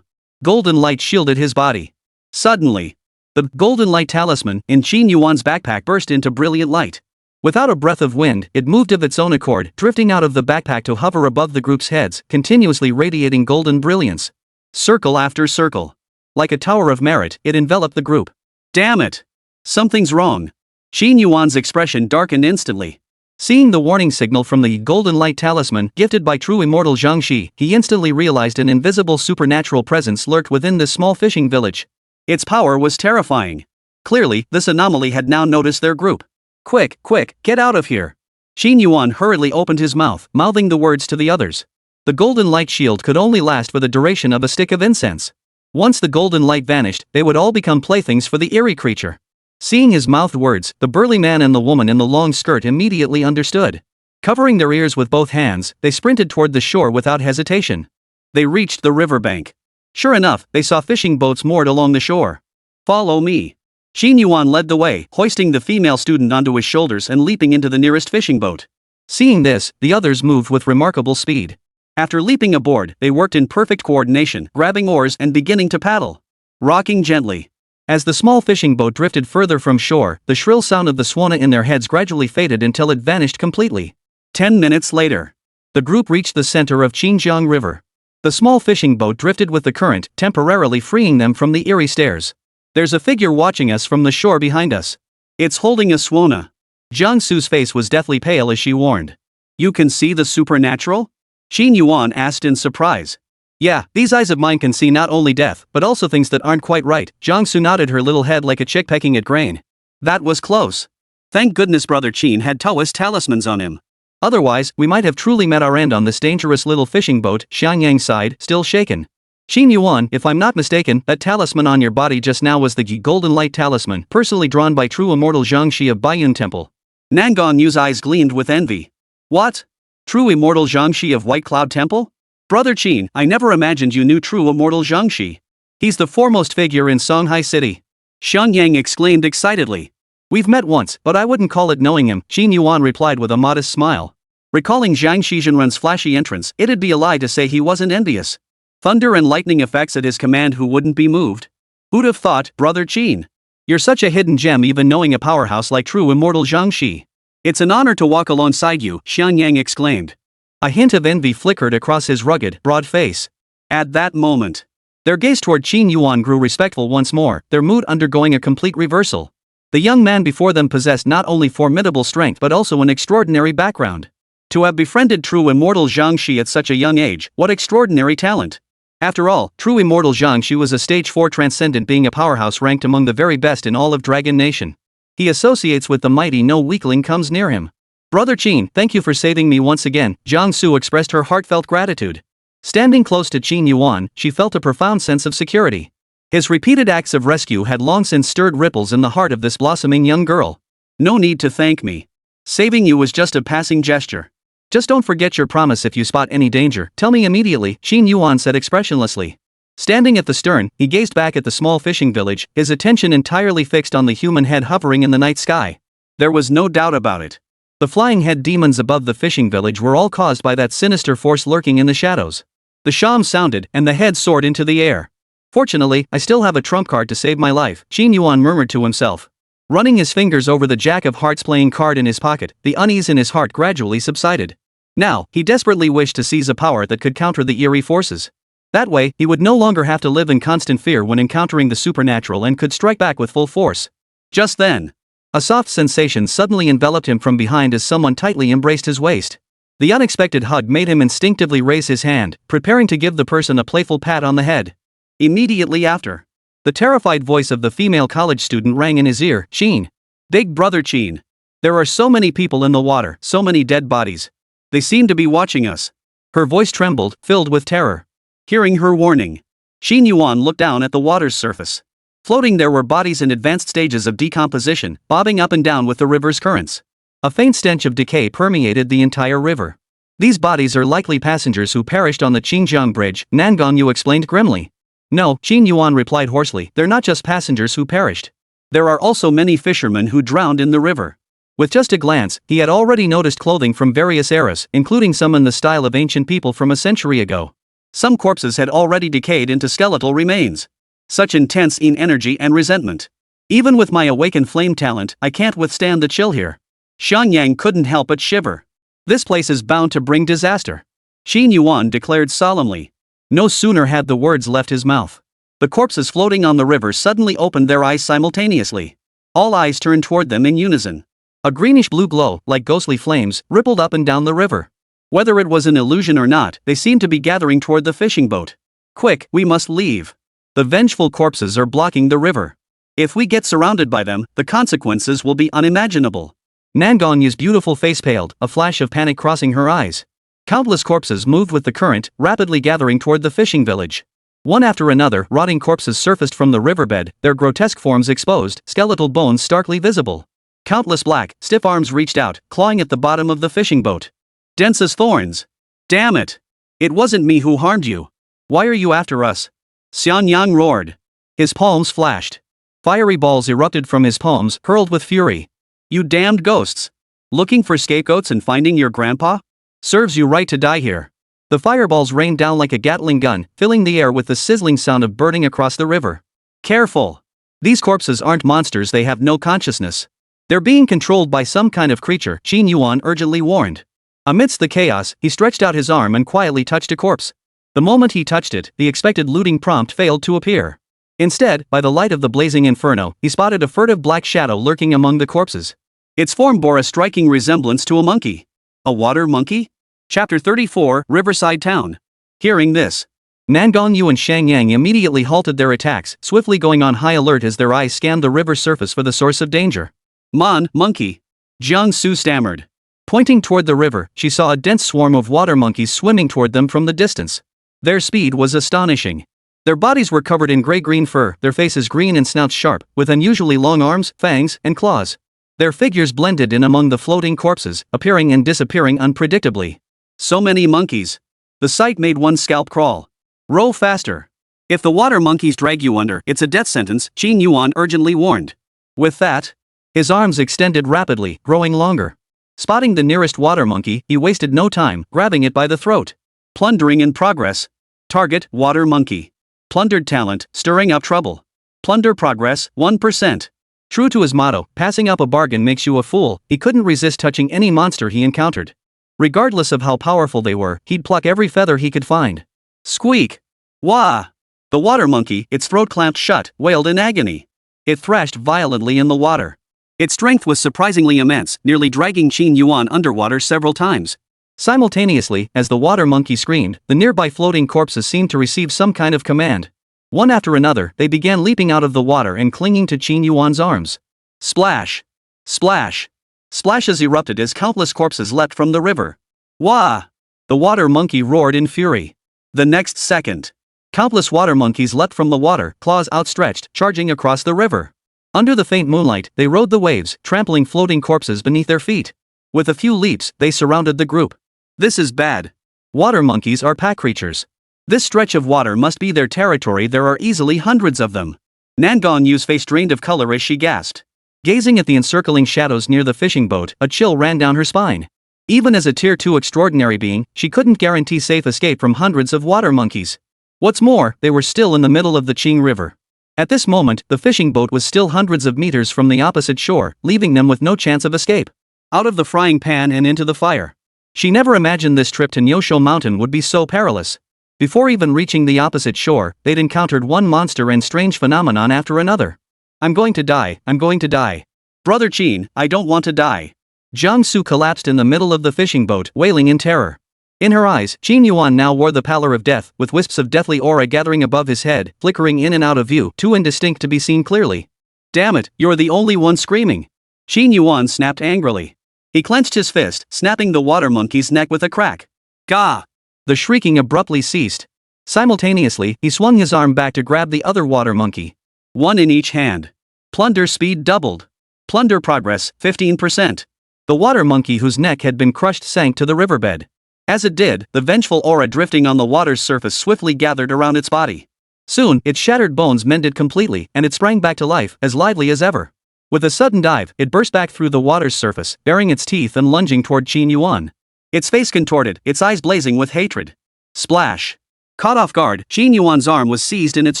golden light shielded his body. Suddenly, the golden light talisman in Qin Yuan's backpack burst into brilliant light. Without a breath of wind, it moved of its own accord, drifting out of the backpack to hover above the group's heads, continuously radiating golden brilliance. Circle after circle. Like a tower of merit, it enveloped the group. Damn it! Something's wrong. Qin Yuan's expression darkened instantly. Seeing the warning signal from the golden light talisman gifted by true immortal Zhang Shi, he instantly realized an invisible supernatural presence lurked within this small fishing village. Its power was terrifying. Clearly, this anomaly had now noticed their group. Quick, get out of here! Qin Yuan hurriedly opened his mouth, mouthing the words to the others. The golden light shield could only last for the duration of a stick of incense. Once the golden light vanished, they would all become playthings for the eerie creature. Seeing his mouthed words, the burly man and the woman in the long skirt immediately understood. Covering their ears with both hands, they sprinted toward the shore without hesitation. They reached the riverbank. Sure enough, they saw fishing boats moored along the shore. Follow me. Qin Yuan led the way, hoisting the female student onto his shoulders and leaping into the nearest fishing boat. Seeing this, the others moved with remarkable speed. After leaping aboard, they worked in perfect coordination, grabbing oars and beginning to paddle. Rocking gently. As the small fishing boat drifted further from shore, the shrill sound of the swana in their heads gradually faded until it vanished completely. 10 minutes later, the group reached the center of Qinjiang River. The small fishing boat drifted with the current, temporarily freeing them from the eerie stares. There's a figure watching us from the shore behind us. It's holding a swana. Jiang Su's face was deathly pale as she warned. You can see the supernatural? Qin Yuan asked in surprise. Yeah, these eyes of mine can see not only death, but also things that aren't quite right. Jiang Su nodded her little head like a chick pecking at grain. That was close. Thank goodness Brother Qin had Taoist talismans on him. Otherwise, we might have truly met our end on this dangerous little fishing boat, Xiangyang sighed, still shaken. Qin Yuan, if I'm not mistaken, that talisman on your body just now was the golden light talisman, personally drawn by true immortal Zhang Shi of Baiyun Temple. Nangong Yu's eyes gleamed with envy. What? True immortal Zhang Shi of White Cloud Temple? Brother Qin, I never imagined you knew true immortal Zhang Shi. He's the foremost figure in Songhai City. Xiangyang exclaimed excitedly. We've met once, but I wouldn't call it knowing him, Qin Yuan replied with a modest smile. Recalling Zhang Shizhenren's flashy entrance, it'd be a lie to say he wasn't envious. Thunder and lightning effects at his command, who wouldn't be moved? Who'd have thought, Brother Qin? You're such a hidden gem even knowing a powerhouse like true immortal Zhang Shi. It's an honor to walk alongside you, Xiangyang exclaimed. A hint of envy flickered across his rugged, broad face. At that moment, their gaze toward Qin Yuan grew respectful once more, their mood undergoing a complete reversal. The young man before them possessed not only formidable strength but also an extraordinary background. To have befriended true immortal Zhang Shi at such a young age, what extraordinary talent! After all, true immortal Zhang Shi was a stage 4 transcendent being a powerhouse ranked among the very best in all of Dragon Nation. He associates with the mighty, no weakling comes near him. Brother Qin, thank you for saving me once again, Jiang Su expressed her heartfelt gratitude. Standing close to Qin Yuan, she felt a profound sense of security. His repeated acts of rescue had long since stirred ripples in the heart of this blossoming young girl. No need to thank me. Saving you was just a passing gesture. Just don't forget your promise. If you spot any danger, tell me immediately, Qin Yuan said expressionlessly. Standing at the stern, he gazed back at the small fishing village, his attention entirely fixed on the human head hovering in the night sky. There was no doubt about it. The flying head demons above the fishing village were all caused by that sinister force lurking in the shadows. The sham sounded, and the head soared into the air. Fortunately, I still have a trump card to save my life, Qin Yuan murmured to himself. Running his fingers over the Jack of Hearts playing card in his pocket, the unease in his heart gradually subsided. Now, he desperately wished to seize a power that could counter the eerie forces. That way, he would no longer have to live in constant fear when encountering the supernatural and could strike back with full force. Just then, a soft sensation suddenly enveloped him from behind as someone tightly embraced his waist. The unexpected hug made him instinctively raise his hand, preparing to give the person a playful pat on the head. Immediately after, the terrified voice of the female college student rang in his ear, Qin. Big brother Qin. There are so many people in the water, so many dead bodies. They seem to be watching us. Her voice trembled, filled with terror. Hearing her warning, Qin Yuan looked down at the water's surface. Floating there were bodies in advanced stages of decomposition, bobbing up and down with the river's currents. A faint stench of decay permeated the entire river. These bodies are likely passengers who perished on the Qingjiang Bridge, Nangongyu explained grimly. No, Qin Yuan replied hoarsely, they're not just passengers who perished. There are also many fishermen who drowned in the river. With just a glance, he had already noticed clothing from various eras, including some in the style of ancient people from a century ago. Some corpses had already decayed into skeletal remains. Such intense energy and resentment. Even with my awakened flame talent, I can't withstand the chill here. Xiangyang couldn't help but shiver. This place is bound to bring disaster, Qin Yuan declared solemnly. No sooner had the words left his mouth. The corpses floating on the river suddenly opened their eyes simultaneously. All eyes turned toward them in unison. A greenish-blue glow, like ghostly flames, rippled up and down the river. Whether it was an illusion or not, they seemed to be gathering toward the fishing boat. Quick, we must leave. The vengeful corpses are blocking the river. If we get surrounded by them, the consequences will be unimaginable. Nangongyu's beautiful face paled, a flash of panic crossing her eyes. Countless corpses moved with the current, rapidly gathering toward the fishing village. One after another, rotting corpses surfaced from the riverbed, their grotesque forms exposed, skeletal bones starkly visible. Countless black, stiff arms reached out, clawing at the bottom of the fishing boat. Dense as thorns. Damn it! It wasn't me who harmed you. Why are you after us? Xianyang roared. His palms flashed. Fiery balls erupted from his palms, hurled with fury. You damned ghosts! Looking for scapegoats and finding your grandpa? Serves you right to die here. The fireballs rained down like a Gatling gun, filling the air with the sizzling sound of burning across the river. Careful! These corpses aren't monsters, they have no consciousness. They're being controlled by some kind of creature, Qin Yuan urgently warned. Amidst the chaos, he stretched out his arm and quietly touched a corpse. The moment he touched it, the expected looting prompt failed to appear. Instead, by the light of the blazing inferno, he spotted a furtive black shadow lurking among the corpses. Its form bore a striking resemblance to a monkey. A water monkey? Chapter 34, Riverside Town. Hearing this, Nangongyu and Xiangyang immediately halted their attacks, swiftly going on high alert as their eyes scanned the river's surface for the source of danger. Monkey. Jiang Su stammered. Pointing toward the river, she saw a dense swarm of water monkeys swimming toward them from the distance. Their speed was astonishing. Their bodies were covered in gray-green fur, their faces green and snouts sharp, with unusually long arms, fangs, and claws. Their figures blended in among the floating corpses, appearing and disappearing unpredictably. So many monkeys. The sight made one's scalp crawl. Row faster. If the water monkeys drag you under, it's a death sentence, Qin Yuan urgently warned. With that, his arms extended rapidly, growing longer. Spotting the nearest water monkey, he wasted no time, grabbing it by the throat. Plundering in progress. Target, water monkey. Plundered talent, stirring up trouble. Plunder progress, 1%. True to his motto, passing up a bargain makes you a fool, he couldn't resist touching any monster he encountered. Regardless of how powerful they were, he'd pluck every feather he could find. Squeak! Wah! The water monkey, its throat clamped shut, wailed in agony. It thrashed violently in the water. Its strength was surprisingly immense, nearly dragging Qin Yuan underwater several times. Simultaneously, as the water monkey screamed, the nearby floating corpses seemed to receive some kind of command. One after another, they began leaping out of the water and clinging to Qin Yuan's arms. Splash! Splash! Splashes erupted as countless corpses leapt from the river. Wah! The water monkey roared in fury. The next second, countless water monkeys leapt from the water, claws outstretched, charging across the river. Under the faint moonlight, they rode the waves, trampling floating corpses beneath their feet. With a few leaps, they surrounded the group. This is bad. Water monkeys are pack creatures. This stretch of water must be their territory. There are easily hundreds of them. Nangon Yu's face drained of color as she gasped. Gazing at the encircling shadows near the fishing boat, a chill ran down her spine. Even as a Tier 2 extraordinary being, she couldn't guarantee safe escape from hundreds of water monkeys. What's more, they were still in the middle of the Qing River. At this moment, the fishing boat was still hundreds of meters from the opposite shore, leaving them with no chance of escape. Out of the frying pan and into the fire. She never imagined this trip to Nyosho Mountain would be so perilous. Before even reaching the opposite shore, they'd encountered one monster and strange phenomenon after another. I'm going to die, I'm going to die. Brother Qin, I don't want to die. Jiang Su collapsed in the middle of the fishing boat, wailing in terror. In her eyes, Qin Yuan now wore the pallor of death, with wisps of deathly aura gathering above his head, flickering in and out of view, too indistinct to be seen clearly. Damn it, you're the only one screaming. Qin Yuan snapped angrily. He clenched his fist, snapping the water monkey's neck with a crack. Gah! The shrieking abruptly ceased. Simultaneously, he swung his arm back to grab the other water monkey. One in each hand. Plunder speed doubled. Plunder progress, 15%. The water monkey whose neck had been crushed sank to the riverbed. As it did, the vengeful aura drifting on the water's surface swiftly gathered around its body. Soon, its shattered bones mended completely, and it sprang back to life, as lively as ever. With a sudden dive, it burst back through the water's surface, baring its teeth and lunging toward Qin Yuan. Its face contorted, its eyes blazing with hatred. Splash! Caught off guard, Qin Yuan's arm was seized in its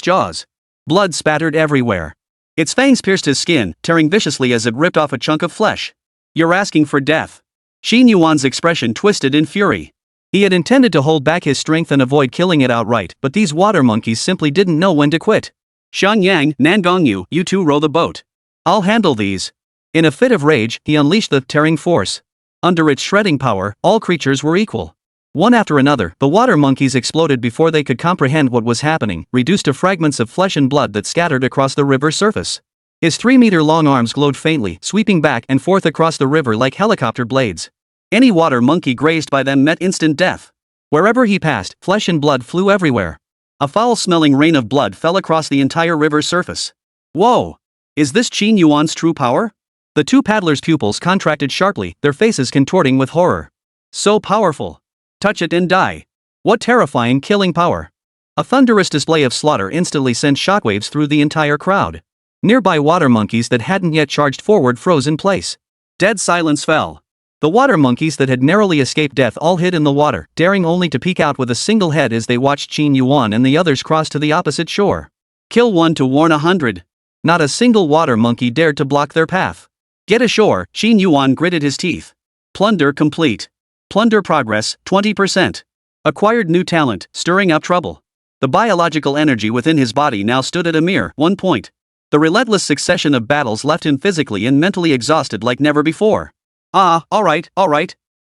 jaws. Blood spattered everywhere. Its fangs pierced his skin, tearing viciously as it ripped off a chunk of flesh. You're asking for death. Qin Yuan's expression twisted in fury. He had intended to hold back his strength and avoid killing it outright, but these water monkeys simply didn't know when to quit. Shan Yang, Nangon Yu, you two row the boat. I'll handle these. In a fit of rage, he unleashed the tearing force. Under its shredding power, all creatures were equal. One after another, the water monkeys exploded before they could comprehend what was happening, reduced to fragments of flesh and blood that scattered across the river's surface. His 3-meter-long arms glowed faintly, sweeping back and forth across the river like helicopter blades. Any water monkey grazed by them met instant death. Wherever he passed, flesh and blood flew everywhere. A foul-smelling rain of blood fell across the entire river's surface. Whoa! Is this Qin Yuan's true power? The two paddlers' pupils contracted sharply, their faces contorting with horror. So powerful. Touch it and die. What terrifying killing power. A thunderous display of slaughter instantly sent shockwaves through the entire crowd. Nearby water monkeys that hadn't yet charged forward froze in place. Dead silence fell. The water monkeys that had narrowly escaped death all hid in the water, daring only to peek out with a single head as they watched Qin Yuan and the others cross to the opposite shore. Kill one to warn 100. Not a single water monkey dared to block their path. Get ashore, Qin Yuan gritted his teeth. Plunder complete. Plunder progress, 20%. Acquired new talent, stirring up trouble. The biological energy within his body now stood at a mere 1 point. The relentless succession of battles left him physically and mentally exhausted like never before. Alright.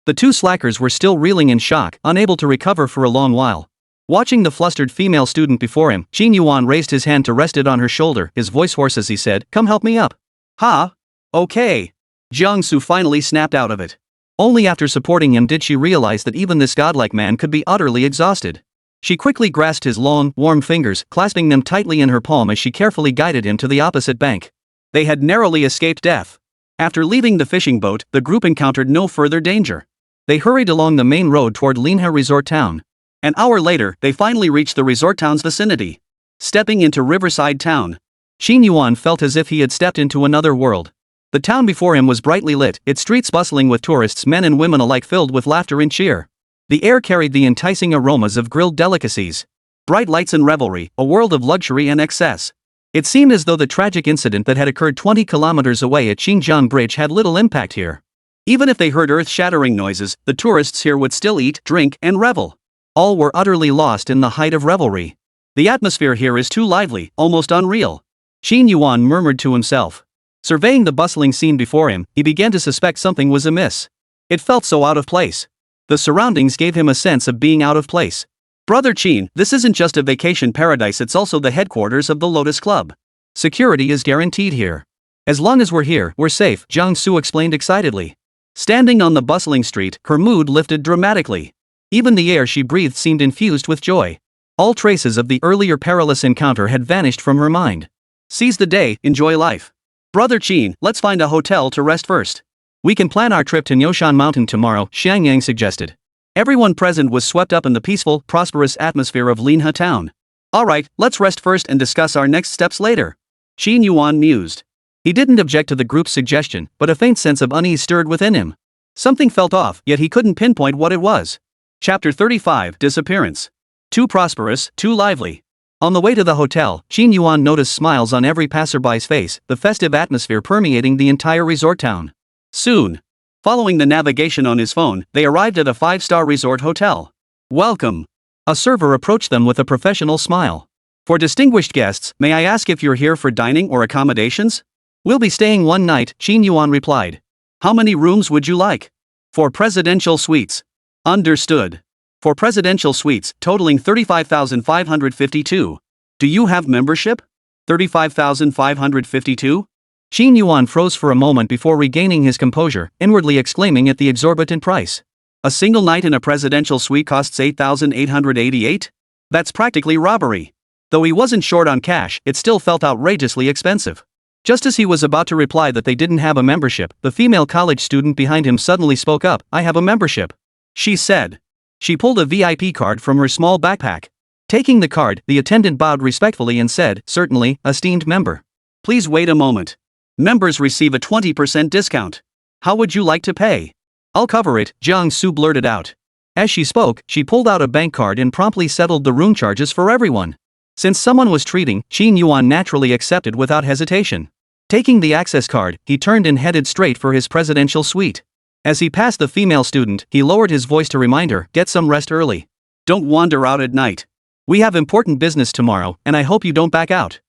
The two slackers were still reeling in shock, unable to recover for a long while. Watching the flustered female student before him, Qin Yuan raised his hand to rest it on her shoulder, his voice hoarse as he said, "Come help me up." "Ha? Okay." Jiang Su finally snapped out of it. Only after supporting him did she realize that even this godlike man could be utterly exhausted. She quickly grasped his long, warm fingers, clasping them tightly in her palm as she carefully guided him to the opposite bank. They had narrowly escaped death. After leaving the fishing boat, the group encountered no further danger. They hurried along the main road toward Linha Resort Town. An hour later, they finally reached the resort town's vicinity. Stepping into Riverside Town, Qin Yuan felt as if he had stepped into another world. The town before him was brightly lit, its streets bustling with tourists, men and women alike filled with laughter and cheer. The air carried the enticing aromas of grilled delicacies. Bright lights and revelry, a world of luxury and excess. It seemed as though the tragic incident that had occurred 20 kilometers away at Xinjiang Bridge had little impact here. Even if they heard earth-shattering noises, the tourists here would still eat, drink, and revel. All were utterly lost in the height of revelry. The atmosphere here is too lively, almost unreal. Qin Yuan murmured to himself. Surveying the bustling scene before him, he began to suspect something was amiss. It felt so out of place. The surroundings gave him a sense of being out of place. Brother Qin, this isn't just a vacation paradise, it's also the headquarters of the Lotus Club. Security is guaranteed here. As long as we're here, we're safe, Jiang Su explained excitedly. Standing on the bustling street, her mood lifted dramatically. Even the air she breathed seemed infused with joy. All traces of the earlier perilous encounter had vanished from her mind. Seize the day, enjoy life. Brother Qin, let's find a hotel to rest first. We can plan our trip to Nyoshan Mountain tomorrow, Xiang Yang suggested. Everyone present was swept up in the peaceful, prosperous atmosphere of Linhe town. Alright, let's rest first and discuss our next steps later. Qin Yuan mused. He didn't object to the group's suggestion, but a faint sense of unease stirred within him. Something felt off, yet he couldn't pinpoint what it was. Chapter 35, Disappearance. Too prosperous, too lively. On the way to the hotel, Qin Yuan noticed smiles on every passerby's face, the festive atmosphere permeating the entire resort town. Soon. Following the navigation on his phone, they arrived at a 5-star resort hotel. Welcome. A server approached them with a professional smile. For distinguished guests, may I ask if you're here for dining or accommodations? We'll be staying one night, Qin Yuan replied. How many rooms would you like? 4 presidential suites. Understood. 4 presidential suites, totaling 35,552. Do you have membership? 35,552? Qin Yuan froze for a moment before regaining his composure, inwardly exclaiming at the exorbitant price. A single night in a presidential suite costs 8,888? That's practically robbery. Though he wasn't short on cash, it still felt outrageously expensive. Just as he was about to reply that they didn't have a membership, the female college student behind him suddenly spoke up. I have a membership, she said. She pulled a VIP card from her small backpack. Taking the card, the attendant bowed respectfully and said, certainly, esteemed member. Please wait a moment. Members receive a 20% discount. How would you like to pay? I'll cover it, Jiang Su blurted out. As she spoke, she pulled out a bank card and promptly settled the room charges for everyone. Since someone was treating, Qin Yuan naturally accepted without hesitation. Taking the access card, he turned and headed straight for his presidential suite. As he passed the female student, he lowered his voice to remind her, get some rest early. Don't wander out at night. We have important business tomorrow, and I hope you don't back out.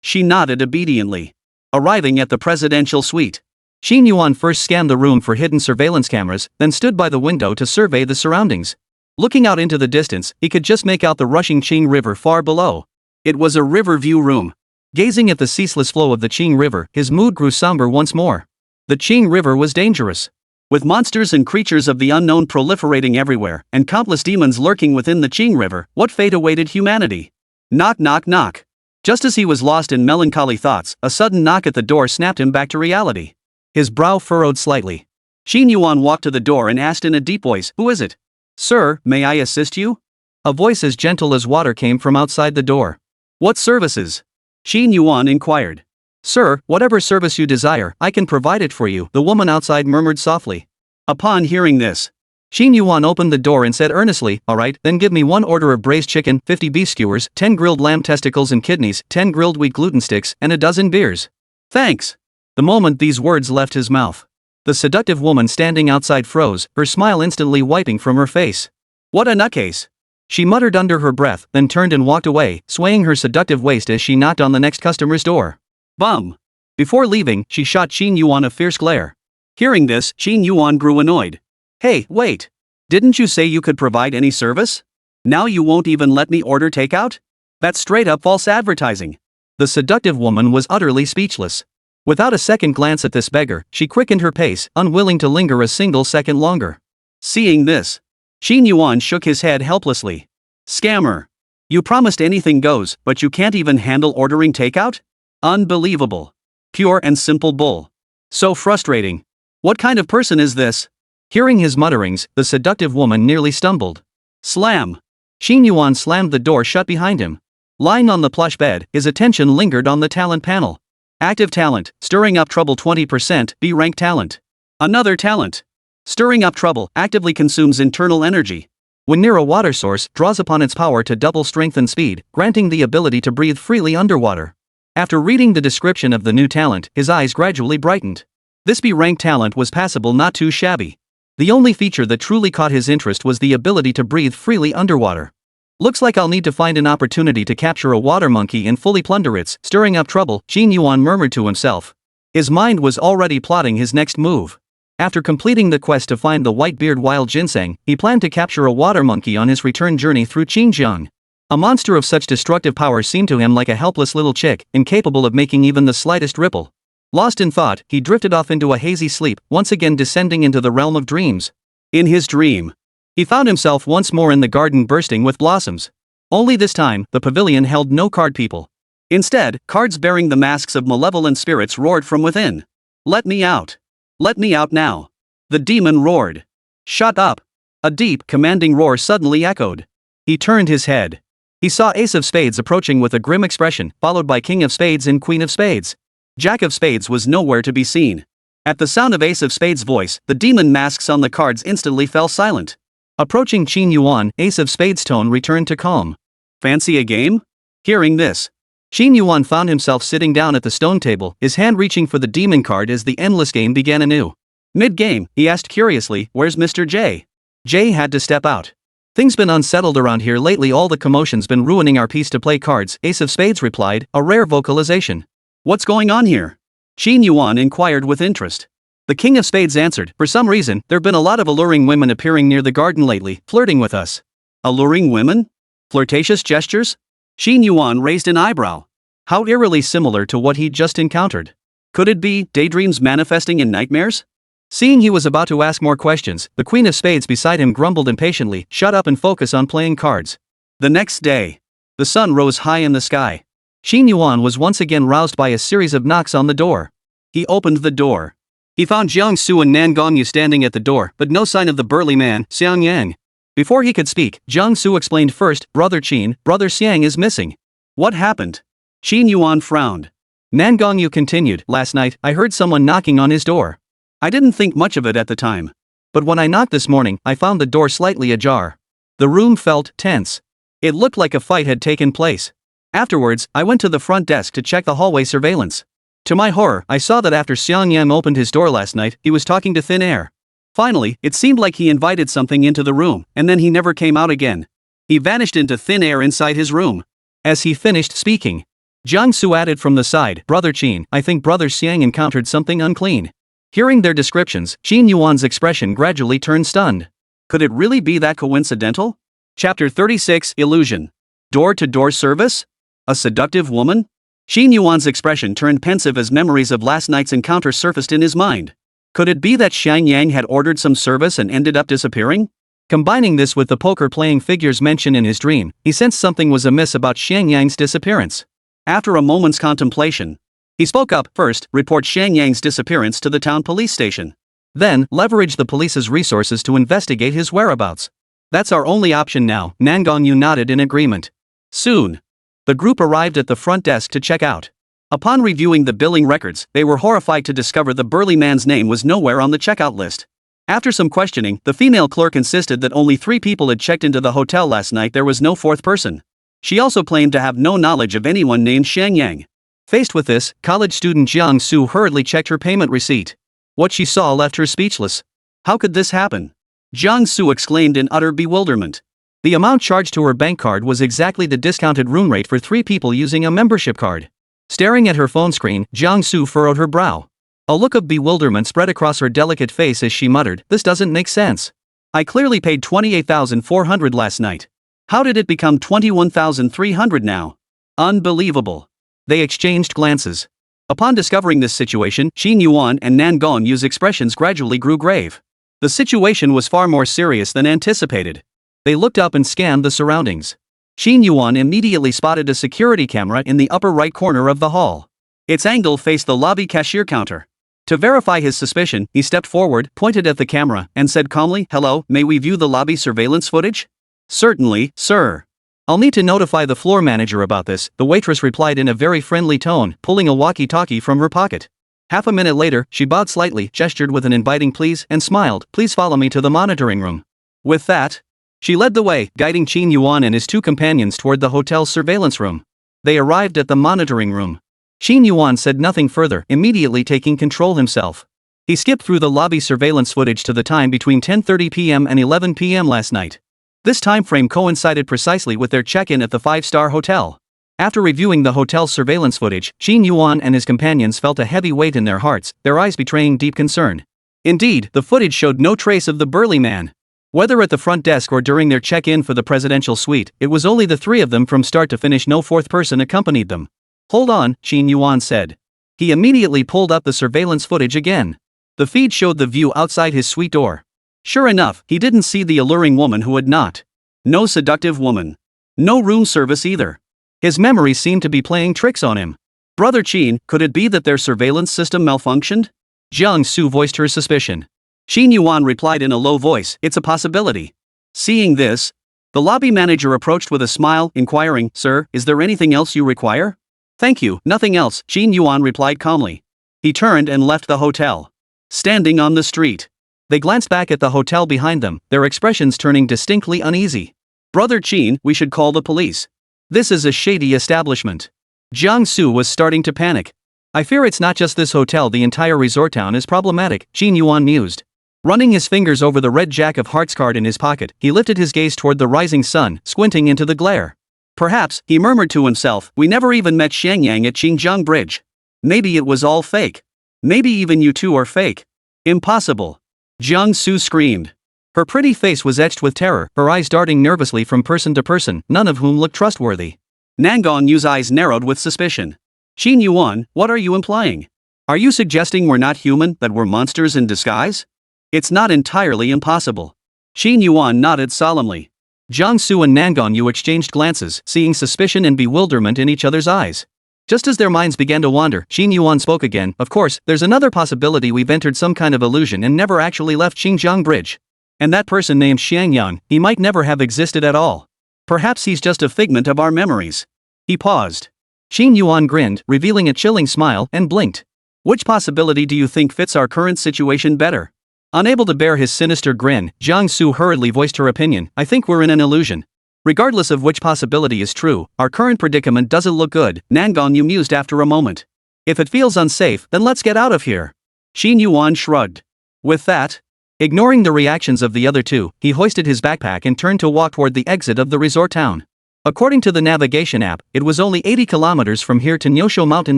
She nodded obediently. Arriving at the presidential suite, Qin Yuan first scanned the room for hidden surveillance cameras, then stood by the window to survey the surroundings. Looking out into the distance, he could just make out the rushing Qing River far below. It was a river view room. Gazing at the ceaseless flow of the Qing River, his mood grew somber once more. The Qing River was dangerous. With monsters and creatures of the unknown proliferating everywhere, and countless demons lurking within the Qing River, what fate awaited humanity? Knock knock knock. Just as he was lost in melancholy thoughts, a sudden knock at the door snapped him back to reality. His brow furrowed slightly. Qin Yuan walked to the door and asked in a deep voice, who is it? Sir, may I assist you? A voice as gentle as water came from outside the door. What services? Qin Yuan inquired. Sir, whatever service you desire, I can provide it for you, the woman outside murmured softly. Upon hearing this, Qin Yuan opened the door and said earnestly, alright, then give me 1 order of braised chicken, 50 beef skewers, 10 grilled lamb testicles and kidneys, 10 grilled wheat gluten sticks, and a dozen beers. Thanks. The moment these words left his mouth, the seductive woman standing outside froze, her smile instantly wiping from her face. What a nutcase. She muttered under her breath, then turned and walked away, swaying her seductive waist as she knocked on the next customer's door. Bum. Before leaving, she shot Qin Yuan a fierce glare. Hearing this, Qin Yuan grew annoyed. Hey, wait. Didn't you say you could provide any service? Now you won't even let me order takeout? That's straight up false advertising. The seductive woman was utterly speechless. Without a second glance at this beggar, she quickened her pace, unwilling to linger a single second longer. Seeing this, Qin Yuan shook his head helplessly. Scammer. You promised anything goes, but you can't even handle ordering takeout? Unbelievable. Pure and simple bull. So frustrating. What kind of person is this? Hearing his mutterings, the seductive woman nearly stumbled. Slam. Qin Yuan slammed the door shut behind him. Lying on the plush bed, his attention lingered on the talent panel. Active talent, stirring up trouble 20%, B-rank talent. Another talent. Stirring up trouble, actively consumes internal energy. When near a water source, draws upon its power to double strength and speed, granting the ability to breathe freely underwater. After reading the description of the new talent, his eyes gradually brightened. This B-rank talent was passable, not too shabby. The only feature that truly caught his interest was the ability to breathe freely underwater. Looks like I'll need to find an opportunity to capture a water monkey and fully plunder its, stirring up trouble, Qin Yuan murmured to himself. His mind was already plotting his next move. After completing the quest to find the white-beard wild ginseng, he planned to capture a water monkey on his return journey through Xinjiang. A monster of such destructive power seemed to him like a helpless little chick, incapable of making even the slightest ripple. Lost in thought, he drifted off into a hazy sleep, once again descending into the realm of dreams. In his dream, he found himself once more in the garden bursting with blossoms. Only this time, the pavilion held no card people. Instead, cards bearing the masks of malevolent spirits roared from within. "Let me out! Let me out now!" The demon roared. "Shut up!" A deep, commanding roar suddenly echoed. He turned his head. He saw Ace of Spades approaching with a grim expression, followed by King of Spades and Queen of Spades. Jack of Spades was nowhere to be seen. At the sound of Ace of Spades' voice, the demon masks on the cards instantly fell silent. Approaching Qin Yuan, Ace of Spades' tone returned to calm. "Fancy a game?" Hearing this, Qin Yuan found himself sitting down at the stone table, his hand reaching for the demon card as the endless game began anew. Mid-game, he asked curiously, "Where's Mr. J?" Jay had to step out. "Things been unsettled around here lately, all the commotion's been ruining our peace to play cards," Ace of Spades replied, a rare vocalization. "What's going on here?" Qin Yuan inquired with interest. The King of Spades answered, "For some reason, there've been a lot of alluring women appearing near the garden lately, flirting with us." Alluring women? Flirtatious gestures? Qin Yuan raised an eyebrow. How eerily similar to what he'd just encountered. Could it be daydreams manifesting in nightmares? Seeing he was about to ask more questions, the Queen of Spades beside him grumbled impatiently, "Shut up and focus on playing cards." The next day, the sun rose high in the sky. Qin Yuan was once again roused by a series of knocks on the door. He opened the door. He found Jiangsu and Nan Gongyu standing at the door, but no sign of the burly man, Xiang Yang. Before he could speak, Jiangsu explained first, "Brother Qin, Brother Xiang is missing." "What happened?" Qin Yuan frowned. Nan Gongyu continued, "Last night, I heard someone knocking on his door. I didn't think much of it at the time. But when I knocked this morning, I found the door slightly ajar. The room felt tense. It looked like a fight had taken place. Afterwards, I went to the front desk to check the hallway surveillance. To my horror, I saw that after Xiang Yang opened his door last night, he was talking to thin air. Finally, it seemed like he invited something into the room, and then he never came out again. He vanished into thin air inside his room." As he finished speaking, Jiangsu added from the side, "Brother Qin, I think Brother Xiang encountered something unclean." Hearing their descriptions, Qin Yuan's expression gradually turned stunned. Could it really be that coincidental? Chapter 36, Illusion. Door-to-door service? A seductive woman? Qin Yuan's expression turned pensive as memories of last night's encounter surfaced in his mind. Could it be that Xiang Yang had ordered some service and ended up disappearing? Combining this with the poker-playing figures mentioned in his dream, he sensed something was amiss about Xiang Yang's disappearance. After a moment's contemplation, he spoke up. "First, report Xiang Yang's disappearance to the town police station. Then, leverage the police's resources to investigate his whereabouts." "That's our only option now," Nan Gongyu nodded in agreement. Soon, the group arrived at the front desk to check out. Upon reviewing the billing records, they were horrified to discover the burly man's name was nowhere on the checkout list. After some questioning, the female clerk insisted that only 3 people had checked into the hotel last night. There was no 4th person. She also claimed to have no knowledge of anyone named Xiang Yang. Faced with this, college student Jiang Su hurriedly checked her payment receipt. What she saw left her speechless. How could this happen? Jiang Su exclaimed in utter bewilderment. The amount charged to her bank card was exactly the discounted room rate for 3 people using a membership card. Staring at her phone screen, Jiang Su furrowed her brow. A look of bewilderment spread across her delicate face as she muttered, "This doesn't make sense. I clearly paid 28,400 last night. How did it become 21,300 now? Unbelievable." They exchanged glances. Upon discovering this situation, Qin Yuan and Nan Gongyu's expressions gradually grew grave. The situation was far more serious than anticipated. They looked up and scanned the surroundings. Qin Yuan immediately spotted a security camera in the upper right corner of the hall. Its angle faced the lobby cashier counter. To verify his suspicion, he stepped forward, pointed at the camera, and said calmly, "Hello, may we view the lobby surveillance footage?" "Certainly, sir. I'll need to notify the floor manager about this," the waitress replied in a very friendly tone, pulling a walkie-talkie from her pocket. Half a minute later, she bowed slightly, gestured with an inviting please, and smiled, "Please follow me to the monitoring room." With that, she led the way, guiding Qin Yuan and his 2 companions toward the hotel's surveillance room. They arrived at the monitoring room. Qin Yuan said nothing further, immediately taking control himself. He skipped through the lobby surveillance footage to the time between 10:30 p.m. and 11 p.m. last night. This time frame coincided precisely with their check-in at the 5-star hotel. After reviewing the hotel's surveillance footage, Qin Yuan and his companions felt a heavy weight in their hearts, their eyes betraying deep concern. Indeed, the footage showed no trace of the burly man. Whether at the front desk or during their check-in for the presidential suite, it was only the three of them from start to finish. No fourth person accompanied them. "Hold on," Qin Yuan said. He immediately pulled up the surveillance footage again. The feed showed the view outside his suite door. Sure enough, he didn't see the alluring woman who had knocked. No seductive woman. No room service either. His memory seemed to be playing tricks on him. "Brother Qin, could it be that their surveillance system malfunctioned?" Jiang Su voiced her suspicion. Qin Yuan replied in a low voice, "It's a possibility." Seeing this, the lobby manager approached with a smile, inquiring, "Sir, is there anything else you require?" "Thank you, nothing else," Qin Yuan replied calmly. He turned and left the hotel. Standing on the street, they glanced back at the hotel behind them, their expressions turning distinctly uneasy. "Brother Qin, we should call the police. This is a shady establishment." Jiang Su was starting to panic. "I fear it's not just this hotel, the entire resort town is problematic," Qin Yuan mused. Running his fingers over the red Jack of Hearts card in his pocket, he lifted his gaze toward the rising sun, squinting into the glare. "Perhaps," he murmured to himself, "we never even met Xiangyang at Qingjiang Bridge. Maybe it was all fake. Maybe even you two are fake." "Impossible!" Jiang Su screamed. Her pretty face was etched with terror, her eyes darting nervously from person to person, none of whom looked trustworthy. Nangong Yu's eyes narrowed with suspicion. "Qin Yuan, what are you implying? Are you suggesting we're not human, that we're monsters in disguise?" "It's not entirely impossible." Qin Yuan nodded solemnly. Jiang Su and Nangong Yu exchanged glances, seeing suspicion and bewilderment in each other's eyes. Just as their minds began to wander, Qin Yuan spoke again. "Of course, there's another possibility. We've entered some kind of illusion and never actually left Qingjiang Bridge. And that person named Xiangyang, he might never have existed at all. Perhaps he's just a figment of our memories." He paused. Qin Yuan grinned, revealing a chilling smile, and blinked. "Which possibility do you think fits our current situation better?" Unable to bear his sinister grin, Jiang Su hurriedly voiced her opinion. "I think we're in an illusion. Regardless of which possibility is true, our current predicament doesn't look good," Nangong Yu mused after a moment. "If it feels unsafe, then let's get out of here." Qin Yuan shrugged. With that, ignoring the reactions of the other two, he hoisted his backpack and turned to walk toward the exit of the resort town. According to the navigation app, it was only 80 kilometers from here to Nyosho Mountain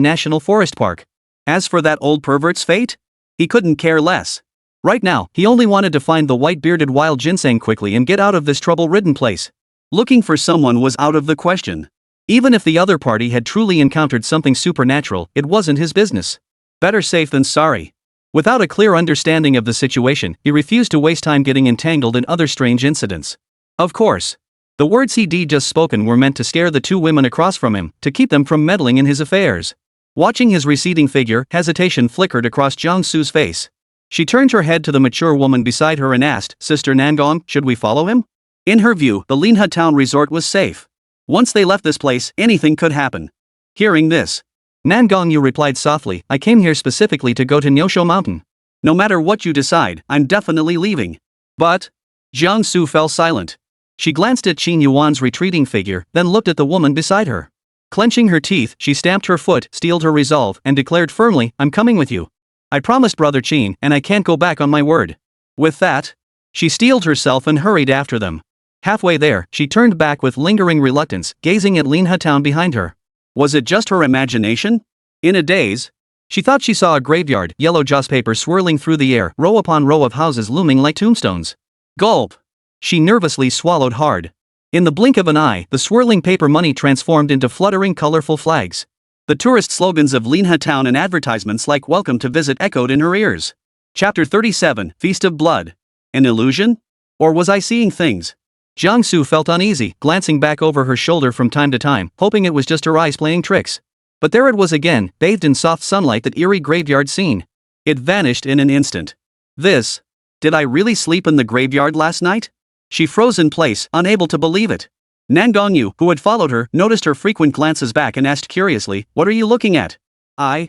National Forest Park. As for that old pervert's fate, he couldn't care less. Right now, he only wanted to find the white-bearded wild ginseng quickly and get out of this trouble-ridden place. Looking for someone was out of the question. Even if the other party had truly encountered something supernatural, it wasn't his business. Better safe than sorry. Without a clear understanding of the situation, he refused to waste time getting entangled in other strange incidents. Of course, the words he'd just spoken were meant to scare the two women across from him, to keep them from meddling in his affairs. Watching his receding figure, hesitation flickered across Jiang Su's face. She turned her head to the mature woman beside her and asked, "Sister Nangong, should we follow him?" In her view, the Linha town resort was safe. Once they left this place, anything could happen. Hearing this, Nangong Yu replied softly, "I came here specifically to go to Nyosho Mountain. No matter what you decide, I'm definitely leaving." But Jiang Su fell silent. She glanced at Qin Yuan's retreating figure, then looked at the woman beside her. Clenching her teeth, she stamped her foot, steeled her resolve, and declared firmly, "I'm coming with you. I promised Brother Qin, and I can't go back on my word." With that, she steeled herself and hurried after them. Halfway there, she turned back with lingering reluctance, gazing at Linha town behind her. Was it just her imagination? In a daze, she thought she saw a graveyard, yellow joss paper swirling through the air, row upon row of houses looming like tombstones. Gulp! She nervously swallowed hard. In the blink of an eye, the swirling paper money transformed into fluttering colorful flags. The tourist slogans of Linha town and advertisements like "Welcome to Visit" echoed in her ears. Chapter 37, Feast of Blood. An illusion? Or was I seeing things? Jiang Su felt uneasy, glancing back over her shoulder from time to time, hoping it was just her eyes playing tricks. But there it was again, bathed in soft sunlight, that eerie graveyard scene. It vanished in an instant. Did I really sleep in the graveyard last night? She froze in place, unable to believe it. Nangong Yu, who had followed her, noticed her frequent glances back and asked curiously, "What are you looking at?" I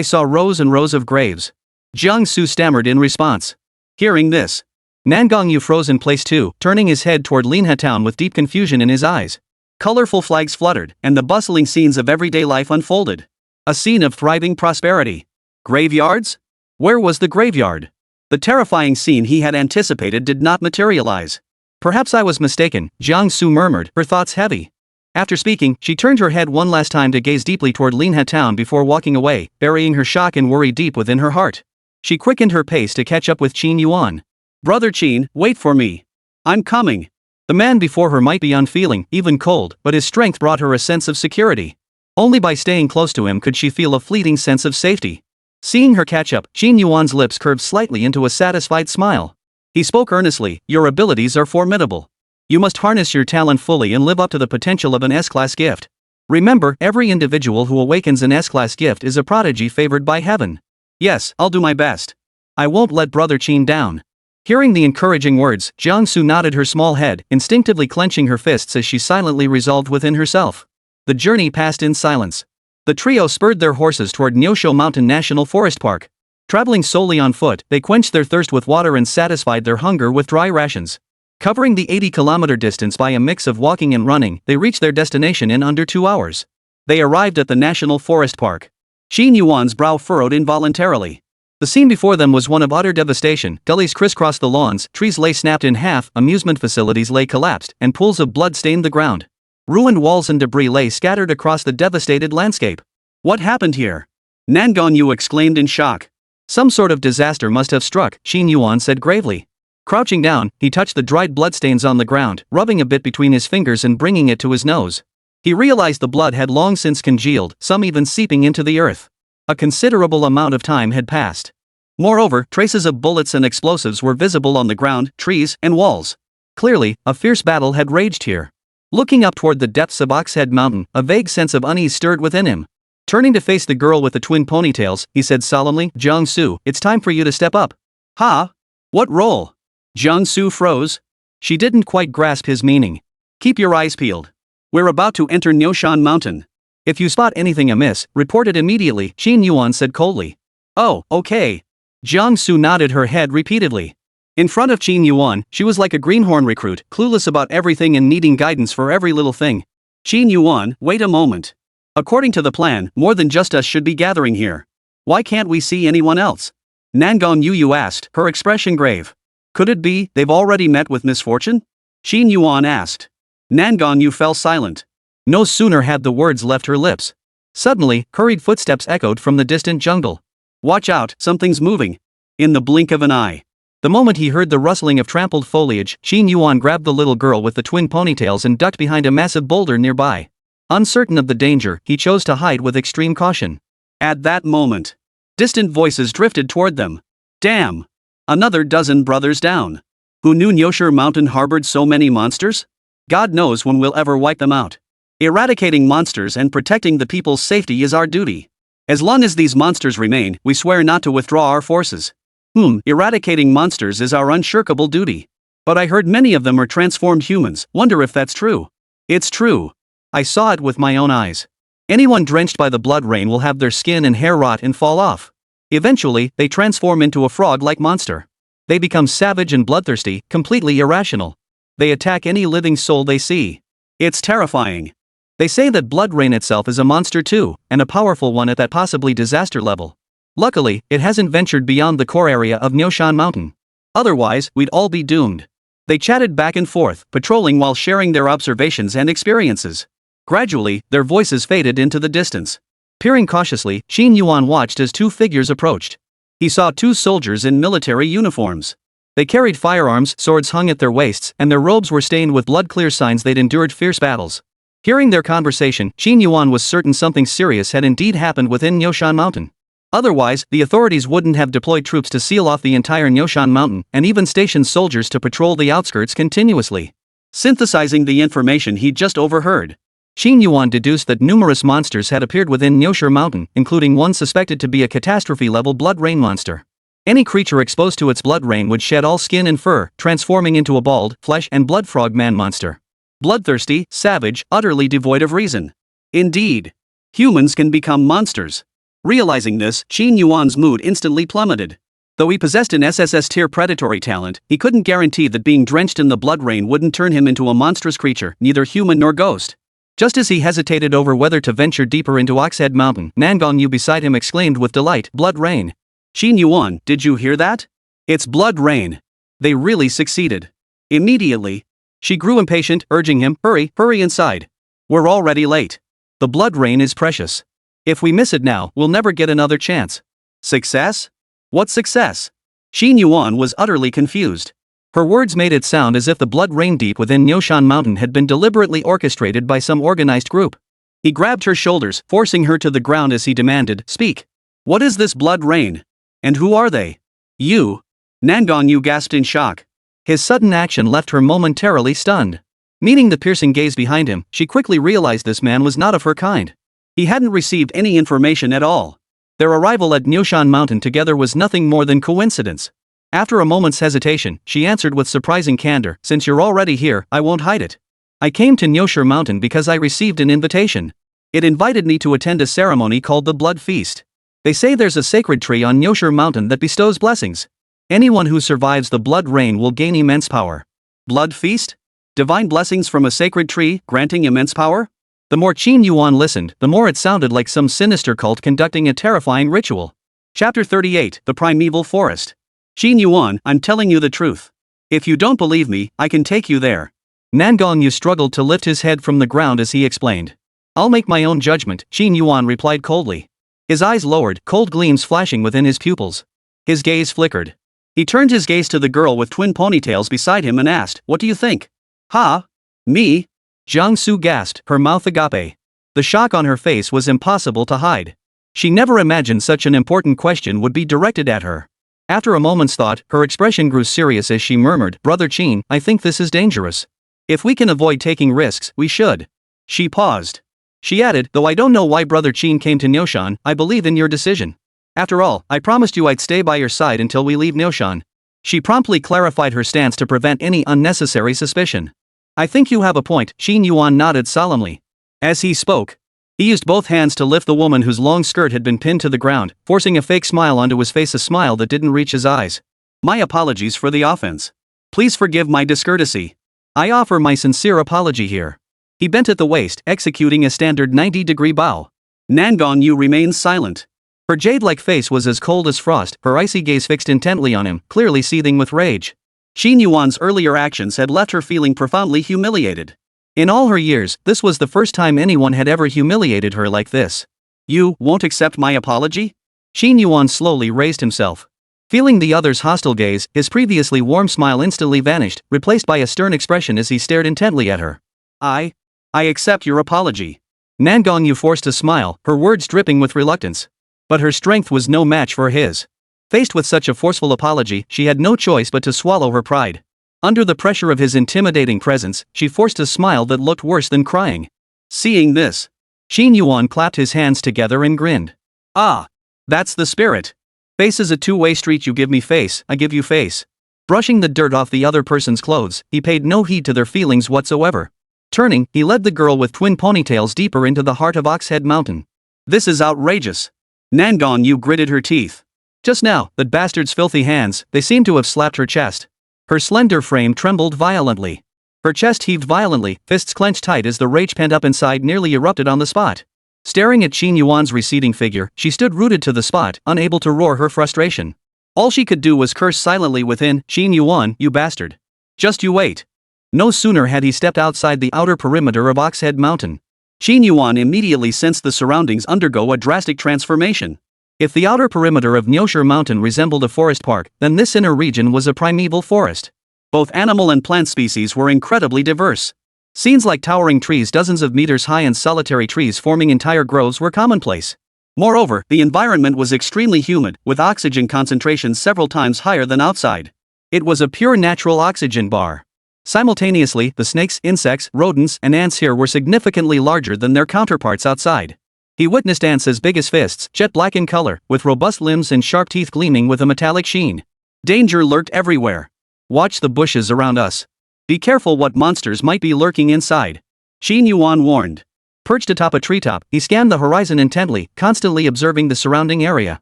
saw rows and rows of graves." Jiang Su stammered in response. Hearing this, Nangong Yu froze in place too, turning his head toward Linha town with deep confusion in his eyes. Colorful flags fluttered, and the bustling scenes of everyday life unfolded. A scene of thriving prosperity. Graveyards? Where was the graveyard? The terrifying scene he had anticipated did not materialize. Perhaps I was mistaken, Jiangsu murmured, her thoughts heavy. After speaking, she turned her head one last time to gaze deeply toward Linha town before walking away, burying her shock and worry deep within her heart. She quickened her pace to catch up with Qin Yuan. Brother Qin, wait for me. I'm coming. The man before her might be unfeeling, even cold, but his strength brought her a sense of security. Only by staying close to him could she feel a fleeting sense of safety. Seeing her catch up, Qin Yuan's lips curved slightly into a satisfied smile. He spoke earnestly, your abilities are formidable. You must harness your talent fully and live up to the potential of an S-class gift. Remember, every individual who awakens an S-class gift is a prodigy favored by heaven. Yes, I'll do my best. I won't let Brother Qin down. Hearing the encouraging words, Jiangsu nodded her small head, instinctively clenching her fists as she silently resolved within herself. The journey passed in silence. The trio spurred their horses toward Neosho Mountain National Forest Park. Traveling solely on foot, they quenched their thirst with water and satisfied their hunger with dry rations. Covering the 80-kilometer distance by a mix of walking and running, they reached their destination in under 2 hours. They arrived at the National Forest Park. Qin Yuan's brow furrowed involuntarily. The scene before them was one of utter devastation. Gullies crisscrossed the lawns, trees lay snapped in half, amusement facilities lay collapsed, and pools of blood stained the ground. Ruined walls and debris lay scattered across the devastated landscape. What happened here? Nangonyu exclaimed in shock. Some sort of disaster must have struck, Qin Yuan said gravely. Crouching down, he touched the dried bloodstains on the ground, rubbing a bit between his fingers and bringing it to his nose. He realized the blood had long since congealed, some even seeping into the earth. A considerable amount of time had passed. Moreover, traces of bullets and explosives were visible on the ground, trees, and walls. Clearly, a fierce battle had raged here. Looking up toward the depths of Oxhead Mountain, a vague sense of unease stirred within him. Turning to face the girl with the twin ponytails, he said solemnly, Jiangsu, it's time for you to step up. Ha? What role? Jiangsu froze. She didn't quite grasp his meaning. Keep your eyes peeled. We're about to enter Neoshan Mountain. If you spot anything amiss, report it immediately, Qin Yuan said coldly. Oh, okay. Jiangsu nodded her head repeatedly. In front of Qin Yuan, she was like a greenhorn recruit, clueless about everything and needing guidance for every little thing. Qin Yuan, wait a moment. According to the plan, more than just us should be gathering here. Why can't we see anyone else? Nangonyu asked, her expression grave. Could it be they've already met with misfortune? Qin Yuan asked. Nangonyu fell silent. No sooner had the words left her lips. Suddenly, hurried footsteps echoed from the distant jungle. Watch out, something's moving. In the blink of an eye. The moment he heard the rustling of trampled foliage, Qin Yuan grabbed the little girl with the twin ponytails and ducked behind a massive boulder nearby. Uncertain of the danger, he chose to hide with extreme caution. At that moment, distant voices drifted toward them. Damn! Another dozen brothers down. Who knew Neosher Mountain harbored so many monsters? God knows when we'll ever wipe them out. Eradicating monsters and protecting the people's safety is our duty. As long as these monsters remain, we swear not to withdraw our forces. Eradicating monsters is our unshirkable duty. But I heard many of them are transformed humans, wonder if that's true. It's true. I saw it with my own eyes. Anyone drenched by the blood rain will have their skin and hair rot and fall off. Eventually, they transform into a frog-like monster. They become savage and bloodthirsty, completely irrational. They attack any living soul they see. It's terrifying. They say that blood rain itself is a monster too, and a powerful one at that possibly disaster level. Luckily, it hasn't ventured beyond the core area of Neoshan Mountain. Otherwise, we'd all be doomed. They chatted back and forth, patrolling while sharing their observations and experiences. Gradually, their voices faded into the distance. Peering cautiously, Qin Yuan watched as two figures approached. He saw two soldiers in military uniforms. They carried firearms, swords hung at their waists, and their robes were stained with blood, clear signs they'd endured fierce battles. Hearing their conversation, Qin Yuan was certain something serious had indeed happened within Neoshan Mountain. Otherwise, the authorities wouldn't have deployed troops to seal off the entire Neoshan Mountain, and even stationed soldiers to patrol the outskirts continuously. Synthesizing the information he'd just overheard, Qin Yuan deduced that numerous monsters had appeared within Neosher Mountain, including one suspected to be a catastrophe-level blood rain monster. Any creature exposed to its blood rain would shed all skin and fur, transforming into a bald, flesh and blood frog man monster. Bloodthirsty, savage, utterly devoid of reason. Indeed, humans can become monsters. Realizing this, Qin Yuan's mood instantly plummeted. Though he possessed an SSS tier predatory talent, he couldn't guarantee that being drenched in the blood rain wouldn't turn him into a monstrous creature, neither human nor ghost. Just as he hesitated over whether to venture deeper into Oxhead Mountain, Nangonyu beside him exclaimed with delight, "Blood rain! Qin Yuan, did you hear that? It's blood rain! They really succeeded." Immediately, She grew impatient, urging him, hurry inside. We're already late. The blood rain is precious. If we miss it now, we'll never get another chance. Success? What success? Xin Yuan was utterly confused. Her words made it sound as if the blood rain deep within Nyoshan Mountain had been deliberately orchestrated by some organized group. He grabbed her shoulders, forcing her to the ground as he demanded, speak. What is this blood rain? And who are they? You. Nangong Yu gasped in shock. His sudden action left her momentarily stunned. Meeting the piercing gaze behind him, she quickly realized this man was not of her kind. He hadn't received any information at all. Their arrival at Nyoshan Mountain together was nothing more than coincidence. After a moment's hesitation, she answered with surprising candor, since you're already here, I won't hide it. I came to Nyoshan Mountain because I received an invitation. It invited me to attend a ceremony called the Blood Feast. They say there's a sacred tree on Nyoshan Mountain that bestows blessings. Anyone who survives the blood rain will gain immense power. Blood Feast? Divine blessings from a sacred tree, granting immense power? The more Qin Yuan listened, the more it sounded like some sinister cult conducting a terrifying ritual. Chapter 38, The Primeval Forest. Qin Yuan, I'm telling you the truth. If you don't believe me, I can take you there. Nangong Yu struggled to lift his head from the ground as he explained. I'll make my own judgment, Qin Yuan replied coldly. His eyes lowered, cold gleams flashing within his pupils. His gaze flickered. He turned his gaze to the girl with twin ponytails beside him and asked, what do you think? Ha? Me? Jiang Su gasped, her mouth agape. The shock on her face was impossible to hide. She never imagined such an important question would be directed at her. After a moment's thought, her expression grew serious as she murmured, Brother Qin, I think this is dangerous. If we can avoid taking risks, we should. She paused. She added, though I don't know why Brother Qin came to Nyoshan, I believe in your decision. After all, I promised you I'd stay by your side until we leave Nyoshan. She promptly clarified her stance to prevent any unnecessary suspicion. I think you have a point, Qin Yuan nodded solemnly. As he spoke, he used both hands to lift the woman whose long skirt had been pinned to the ground, forcing a fake smile onto his face, a smile that didn't reach his eyes. My apologies for the offense. Please forgive my discourtesy. I offer my sincere apology here. He bent at the waist, executing a standard 90-degree bow. Nangong Yu remained silent. Her jade-like face was as cold as frost, her icy gaze fixed intently on him, clearly seething with rage. Qin Yuan's earlier actions had left her feeling profoundly humiliated. In all her years, this was the first time anyone had ever humiliated her like this. You won't accept my apology? Qin Yuan slowly raised himself. Feeling the other's hostile gaze, his previously warm smile instantly vanished, replaced by a stern expression as he stared intently at her. I accept your apology. Nangong Yu forced a smile, her words dripping with reluctance. But her strength was no match for his. Faced with such a forceful apology, she had no choice but to swallow her pride. Under the pressure of his intimidating presence, she forced a smile that looked worse than crying. Seeing this, Qin Yuan clapped his hands together and grinned. Ah! That's the spirit. Face is a two-way street, you give me face, I give you face. Brushing the dirt off the other person's clothes, he paid no heed to their feelings whatsoever. Turning, he led the girl with twin ponytails deeper into the heart of Oxhead Mountain. This is outrageous. Nangong Yu gritted her teeth. Just now, that bastard's filthy hands, they seemed to have slapped her chest. Her slender frame trembled violently. Her chest heaved violently, fists clenched tight as the rage pent up inside nearly erupted on the spot. Staring at Qin Yuan's receding figure, she stood rooted to the spot, unable to roar her frustration. All she could do was curse silently within, Qin Yuan, you bastard. Just you wait. No sooner had he stepped outside the outer perimeter of Oxhead Mountain. Qin Yuan immediately sensed the surroundings undergo a drastic transformation. If the outer perimeter of Nyoshan Mountain resembled a forest park, then this inner region was a primeval forest. Both animal and plant species were incredibly diverse. Scenes like towering trees dozens of meters high and solitary trees forming entire groves were commonplace. Moreover, the environment was extremely humid, with oxygen concentrations several times higher than outside. It was a pure natural oxygen bar. Simultaneously, the snakes, insects, rodents, and ants here were significantly larger than their counterparts outside. He witnessed ants as big as fists, jet black in color, with robust limbs and sharp teeth gleaming with a metallic sheen. Danger lurked everywhere. Watch the bushes around us. Be careful what monsters might be lurking inside. Qin Yuan warned. Perched atop a treetop, he scanned the horizon intently, constantly observing the surrounding area.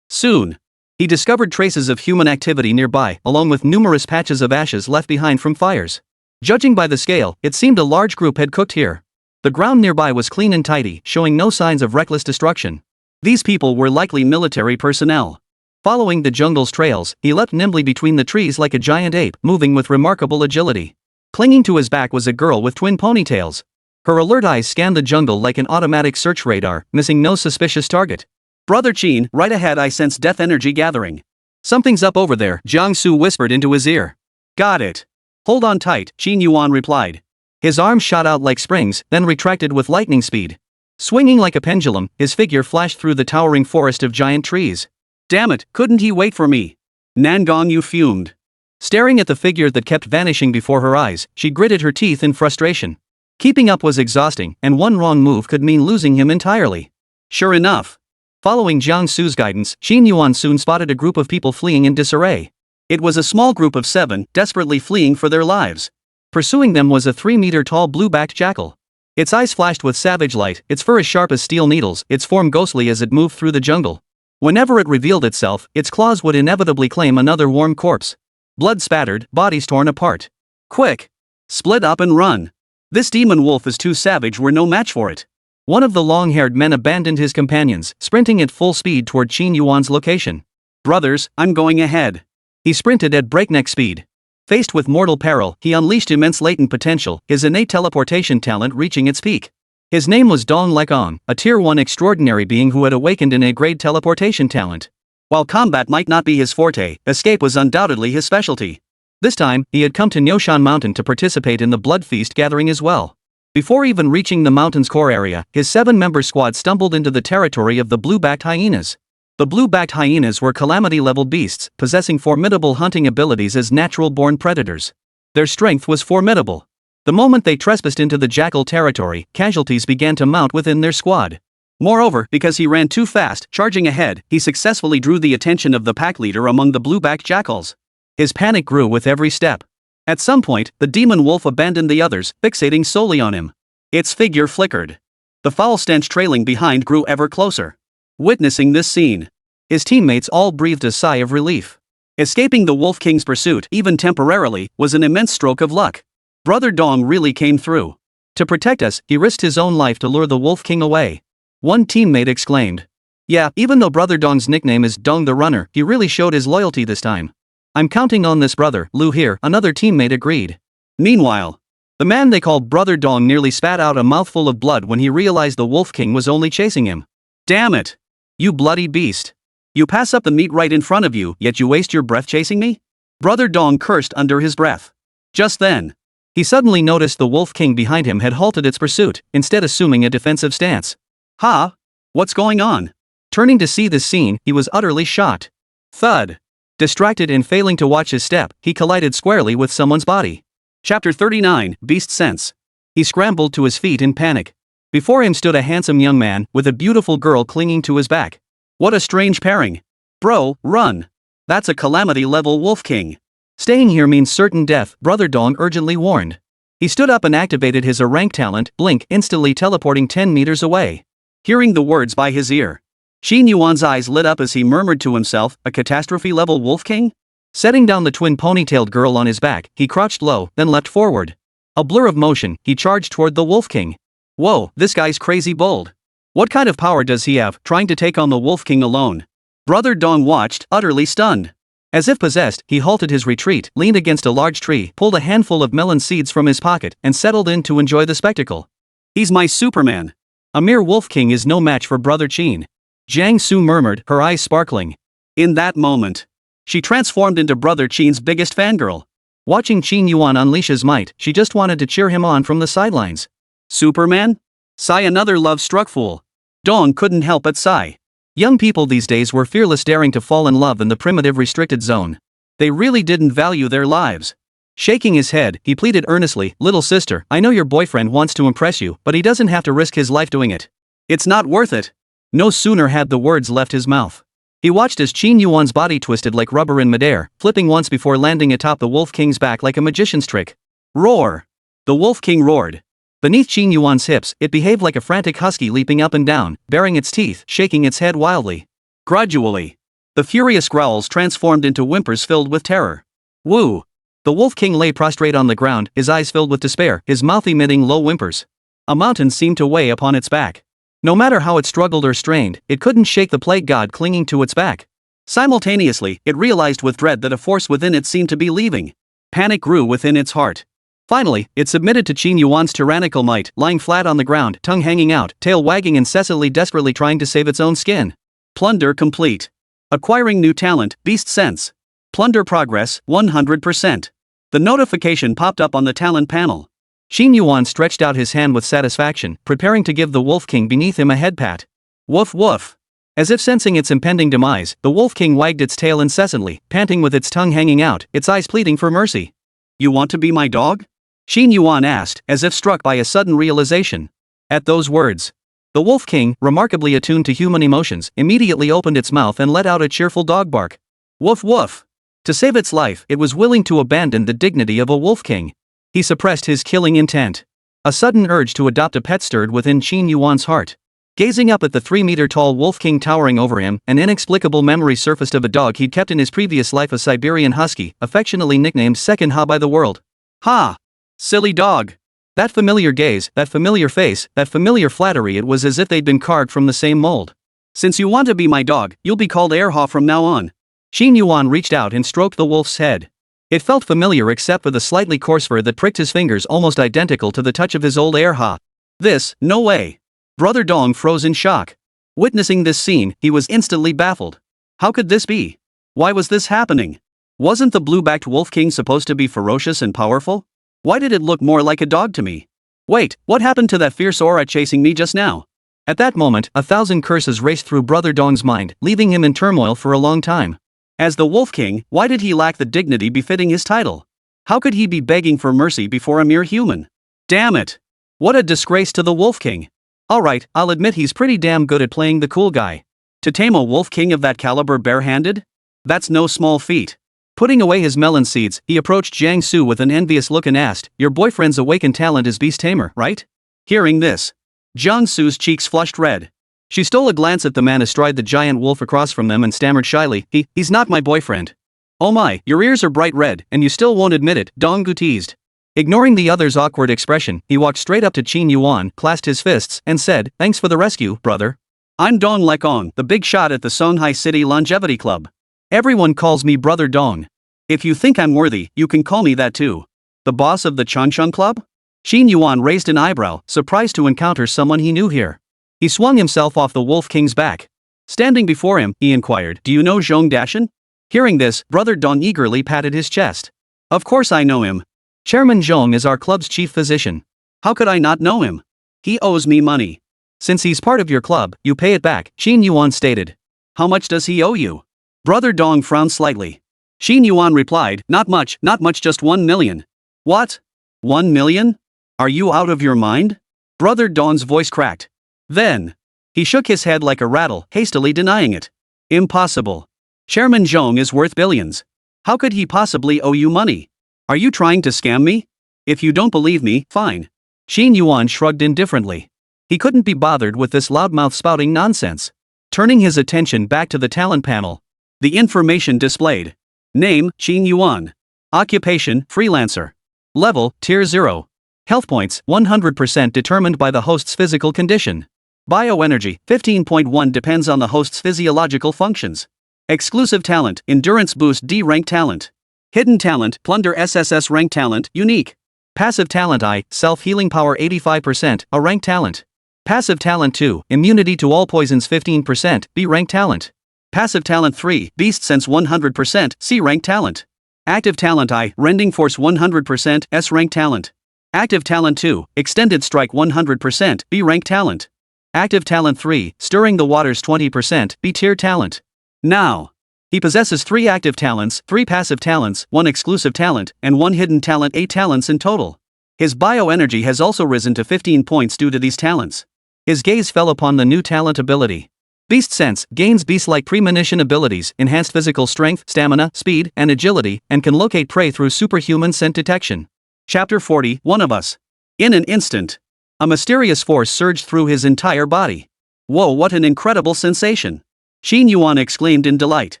Soon, he discovered traces of human activity nearby, along with numerous patches of ashes left behind from fires. Judging by the scale, it seemed a large group had cooked here. The ground nearby was clean and tidy, showing no signs of reckless destruction. These people were likely military personnel. Following the jungle's trails, he leapt nimbly between the trees like a giant ape, moving with remarkable agility. Clinging to his back was a girl with twin ponytails. Her alert eyes scanned the jungle like an automatic search radar, missing no suspicious target. Brother Qin, right ahead, I sense death energy gathering. Something's up over there, Jiangsu whispered into his ear. Got it. Hold on tight, Qin Yuan replied. His arms shot out like springs, then retracted with lightning speed. Swinging like a pendulum, his figure flashed through the towering forest of giant trees. Damn it, couldn't he wait for me? Nangong Yu fumed. Staring at the figure that kept vanishing before her eyes, she gritted her teeth in frustration. Keeping up was exhausting, and one wrong move could mean losing him entirely. Sure enough. Following Jiangsu's guidance, Qin Yuan soon spotted a group of people fleeing in disarray. It was a small group of 7, desperately fleeing for their lives. Pursuing them was a 3-meter-tall blue-backed jackal. Its eyes flashed with savage light, its fur as sharp as steel needles, its form ghostly as it moved through the jungle. Whenever it revealed itself, its claws would inevitably claim another warm corpse. Blood spattered, bodies torn apart. Quick! Split up and run! This demon wolf is too savage, we're no match for it. One of the long-haired men abandoned his companions, sprinting at full speed toward Qin Yuan's location. Brothers, I'm going ahead. He sprinted at breakneck speed. Faced with mortal peril, he unleashed immense latent potential, his innate teleportation talent reaching its peak. His name was Dong Lekong, a Tier 1 extraordinary being who had awakened an A-grade teleportation talent. While combat might not be his forte, escape was undoubtedly his specialty. This time, he had come to Nyoshan Mountain to participate in the blood feast gathering as well. Before even reaching the mountain's core area, his 7-member squad stumbled into the territory of the blue-backed hyenas. The blue-backed hyenas were calamity-level beasts, possessing formidable hunting abilities as natural-born predators. Their strength was formidable. The moment they trespassed into the jackal territory, casualties began to mount within their squad. Moreover, because he ran too fast, charging ahead, he successfully drew the attention of the pack leader among the blue-backed jackals. His panic grew with every step. At some point, the demon wolf abandoned the others, fixating solely on him. Its figure flickered. The foul stench trailing behind grew ever closer. Witnessing this scene, his teammates all breathed a sigh of relief. Escaping the Wolf King's pursuit, even temporarily, was an immense stroke of luck. Brother Dong really came through. To protect us, he risked his own life to lure the Wolf King away. One teammate exclaimed. Yeah, even though Brother Dong's nickname is Dong the Runner, he really showed his loyalty this time. I'm counting on this brother, Lu here, another teammate agreed. Meanwhile, the man they called Brother Dong nearly spat out a mouthful of blood when he realized the Wolf King was only chasing him. Damn it! You bloody beast! You pass up the meat right in front of you, yet you waste your breath chasing me? Brother Dong cursed under his breath. Just then, he suddenly noticed the Wolf King behind him had halted its pursuit, instead assuming a defensive stance. Ha! What's going on? Turning to see this scene, he was utterly shocked. Thud! Distracted and failing to watch his step, he collided squarely with someone's body. Chapter 39, Beast Sense. He scrambled to his feet in panic. Before him stood a handsome young man, with a beautiful girl clinging to his back. What a strange pairing. Bro, run. That's a calamity-level Wolf King. Staying here means certain death, Brother Dong urgently warned. He stood up and activated his rank talent, Blink, instantly teleporting 10 meters away. Hearing the words by his ear, Qin Yuan's eyes lit up as he murmured to himself, a catastrophe-level Wolf King? Setting down the twin ponytailed girl on his back, he crouched low, then leapt forward. A blur of motion, he charged toward the Wolf King. Whoa, this guy's crazy bold. What kind of power does he have, trying to take on the Wolf King alone? Brother Dong watched, utterly stunned. As if possessed, he halted his retreat, leaned against a large tree, pulled a handful of melon seeds from his pocket, and settled in to enjoy the spectacle. He's my Superman. A mere Wolf King is no match for Brother Qin. Jiangsu murmured, her eyes sparkling. In that moment, she transformed into Brother Qin's biggest fangirl. Watching Qin Yuan unleash his might, she just wanted to cheer him on from the sidelines. Superman? Sigh, another love-struck fool. Dong couldn't help but sigh. Young people these days were fearless, daring to fall in love in the primitive restricted zone. They really didn't value their lives. Shaking his head, he pleaded earnestly, little sister, I know your boyfriend wants to impress you, but he doesn't have to risk his life doing it. It's not worth it. No sooner had the words left his mouth. He watched as Qin Yuan's body twisted like rubber in midair, flipping once before landing atop the Wolf King's back like a magician's trick. Roar! The Wolf King roared. Beneath Qin Yuan's hips, it behaved like a frantic husky leaping up and down, baring its teeth, shaking its head wildly. Gradually, the furious growls transformed into whimpers filled with terror. Woo! The Wolf King lay prostrate on the ground, his eyes filled with despair, his mouth emitting low whimpers. A mountain seemed to weigh upon its back. No matter how it struggled or strained, it couldn't shake the plague god clinging to its back. Simultaneously, it realized with dread that a force within it seemed to be leaving. Panic grew within its heart. Finally, it submitted to Qin Yuan's tyrannical might, lying flat on the ground, tongue hanging out, tail wagging incessantly, desperately trying to save its own skin. Plunder complete. Acquiring new talent, Beast Sense. Plunder progress, 100%. The notification popped up on the talent panel. Qin Yuan stretched out his hand with satisfaction, preparing to give the Wolf King beneath him a head pat. Woof woof. As if sensing its impending demise, the Wolf King wagged its tail incessantly, panting with its tongue hanging out, its eyes pleading for mercy. You want to be my dog? Qin Yuan asked, as if struck by a sudden realization. At those words, the Wolf King, remarkably attuned to human emotions, immediately opened its mouth and let out a cheerful dog bark. Woof woof. To save its life, it was willing to abandon the dignity of a Wolf King. He suppressed his killing intent. A sudden urge to adopt a pet stirred within Qin Yuan's heart. Gazing up at the 3-meter-tall Wolf King towering over him, an inexplicable memory surfaced of a dog he'd kept in his previous life, a Siberian Husky, affectionately nicknamed Second Ha by the world. Ha! Silly dog! That familiar gaze, that familiar face, that familiar flattery, it was as if they'd been carved from the same mold. Since you want to be my dog, you'll be called Airha from now on. Qin Yuan reached out and stroked the wolf's head. It felt familiar except for the slightly coarse fur that pricked his fingers, almost identical to the touch of his old Airha. This, no way. Brother Dong froze in shock. Witnessing this scene, he was instantly baffled. How could this be? Why was this happening? Wasn't the blue-backed Wolf King supposed to be ferocious and powerful? Why did it look more like a dog to me? Wait, what happened to that fierce aura chasing me just now? At that moment, 1,000 curses raced through Brother Dong's mind, leaving him in turmoil for a long time. As the Wolf King, why did he lack the dignity befitting his title? How could he be begging for mercy before a mere human? Damn it! What a disgrace to the Wolf King! Alright, I'll admit he's pretty damn good at playing the cool guy. To tame a Wolf King of that caliber barehanded? That's no small feat. Putting away his melon seeds, he approached Jiang Su with an envious look and asked, "Your boyfriend's awakened talent is Beast Tamer, right?" Hearing this, Jiang Su's cheeks flushed red. She stole a glance at the man astride the giant wolf across from them and stammered shyly, He's not my boyfriend." "Oh my, your ears are bright red, and you still won't admit it," Dong Gu teased. Ignoring the other's awkward expression, he walked straight up to Qin Yuan, clasped his fists, and said, "Thanks for the rescue, brother. I'm Dong Lekong, the big shot at the Songhai City Longevity Club. Everyone calls me Brother Dong. If you think I'm worthy, you can call me that too. The boss of the Changchun Club?" Qin Yuan raised an eyebrow, surprised to encounter someone he knew here. He swung himself off the Wolf King's back. Standing before him, he inquired, "Do you know Zhong Dashan?" Hearing this, Brother Dong eagerly patted his chest. "Of course I know him. Chairman Zhong is our club's chief physician. How could I not know him? He owes me money." "Since he's part of your club, you pay it back," Qin Yuan stated. "How much does he owe you?" Brother Dong frowned slightly. Qin Yuan replied, not much, just 1 million. "What? 1 million? Are you out of your mind?" Brother Dong's voice cracked. Then, he shook his head like a rattle, hastily denying it. "Impossible. Chairman Zhong is worth billions. How could he possibly owe you money? Are you trying to scam me? If you don't believe me, fine." Qin Yuan shrugged indifferently. He couldn't be bothered with this loudmouth spouting nonsense. Turning his attention back to the talent panel, the information displayed. Name, Qin Yuan. Occupation, freelancer. Level, tier 0. Health points, 100% determined by the host's physical condition. Bioenergy, 15.1 depends on the host's physiological functions. Exclusive talent, endurance boost D rank talent. Hidden talent, Plunder SSS rank talent, unique. Passive talent I, self-healing power 85%, A rank talent. Passive talent 2, immunity to all poisons 15%, B rank talent. Passive talent 3, beast sense 100%, C rank talent. Active talent I, rending force 100%, S rank talent. Active talent 2, extended strike 100%, B rank talent. Active talent 3, stirring the waters 20%, B tier talent. Now, he possesses 3 active talents, 3 passive talents, 1 exclusive talent, and 1 hidden talent, 8 talents in total. His bioenergy has also risen to 15 points due to these talents. His gaze fell upon the new talent ability. Beast Sense gains beast-like premonition abilities, enhanced physical strength, stamina, speed, and agility, and can locate prey through superhuman scent detection. Chapter 40, One of Us. In an instant, a mysterious force surged through his entire body. "Whoa, what an incredible sensation!" Qin Yuan exclaimed in delight.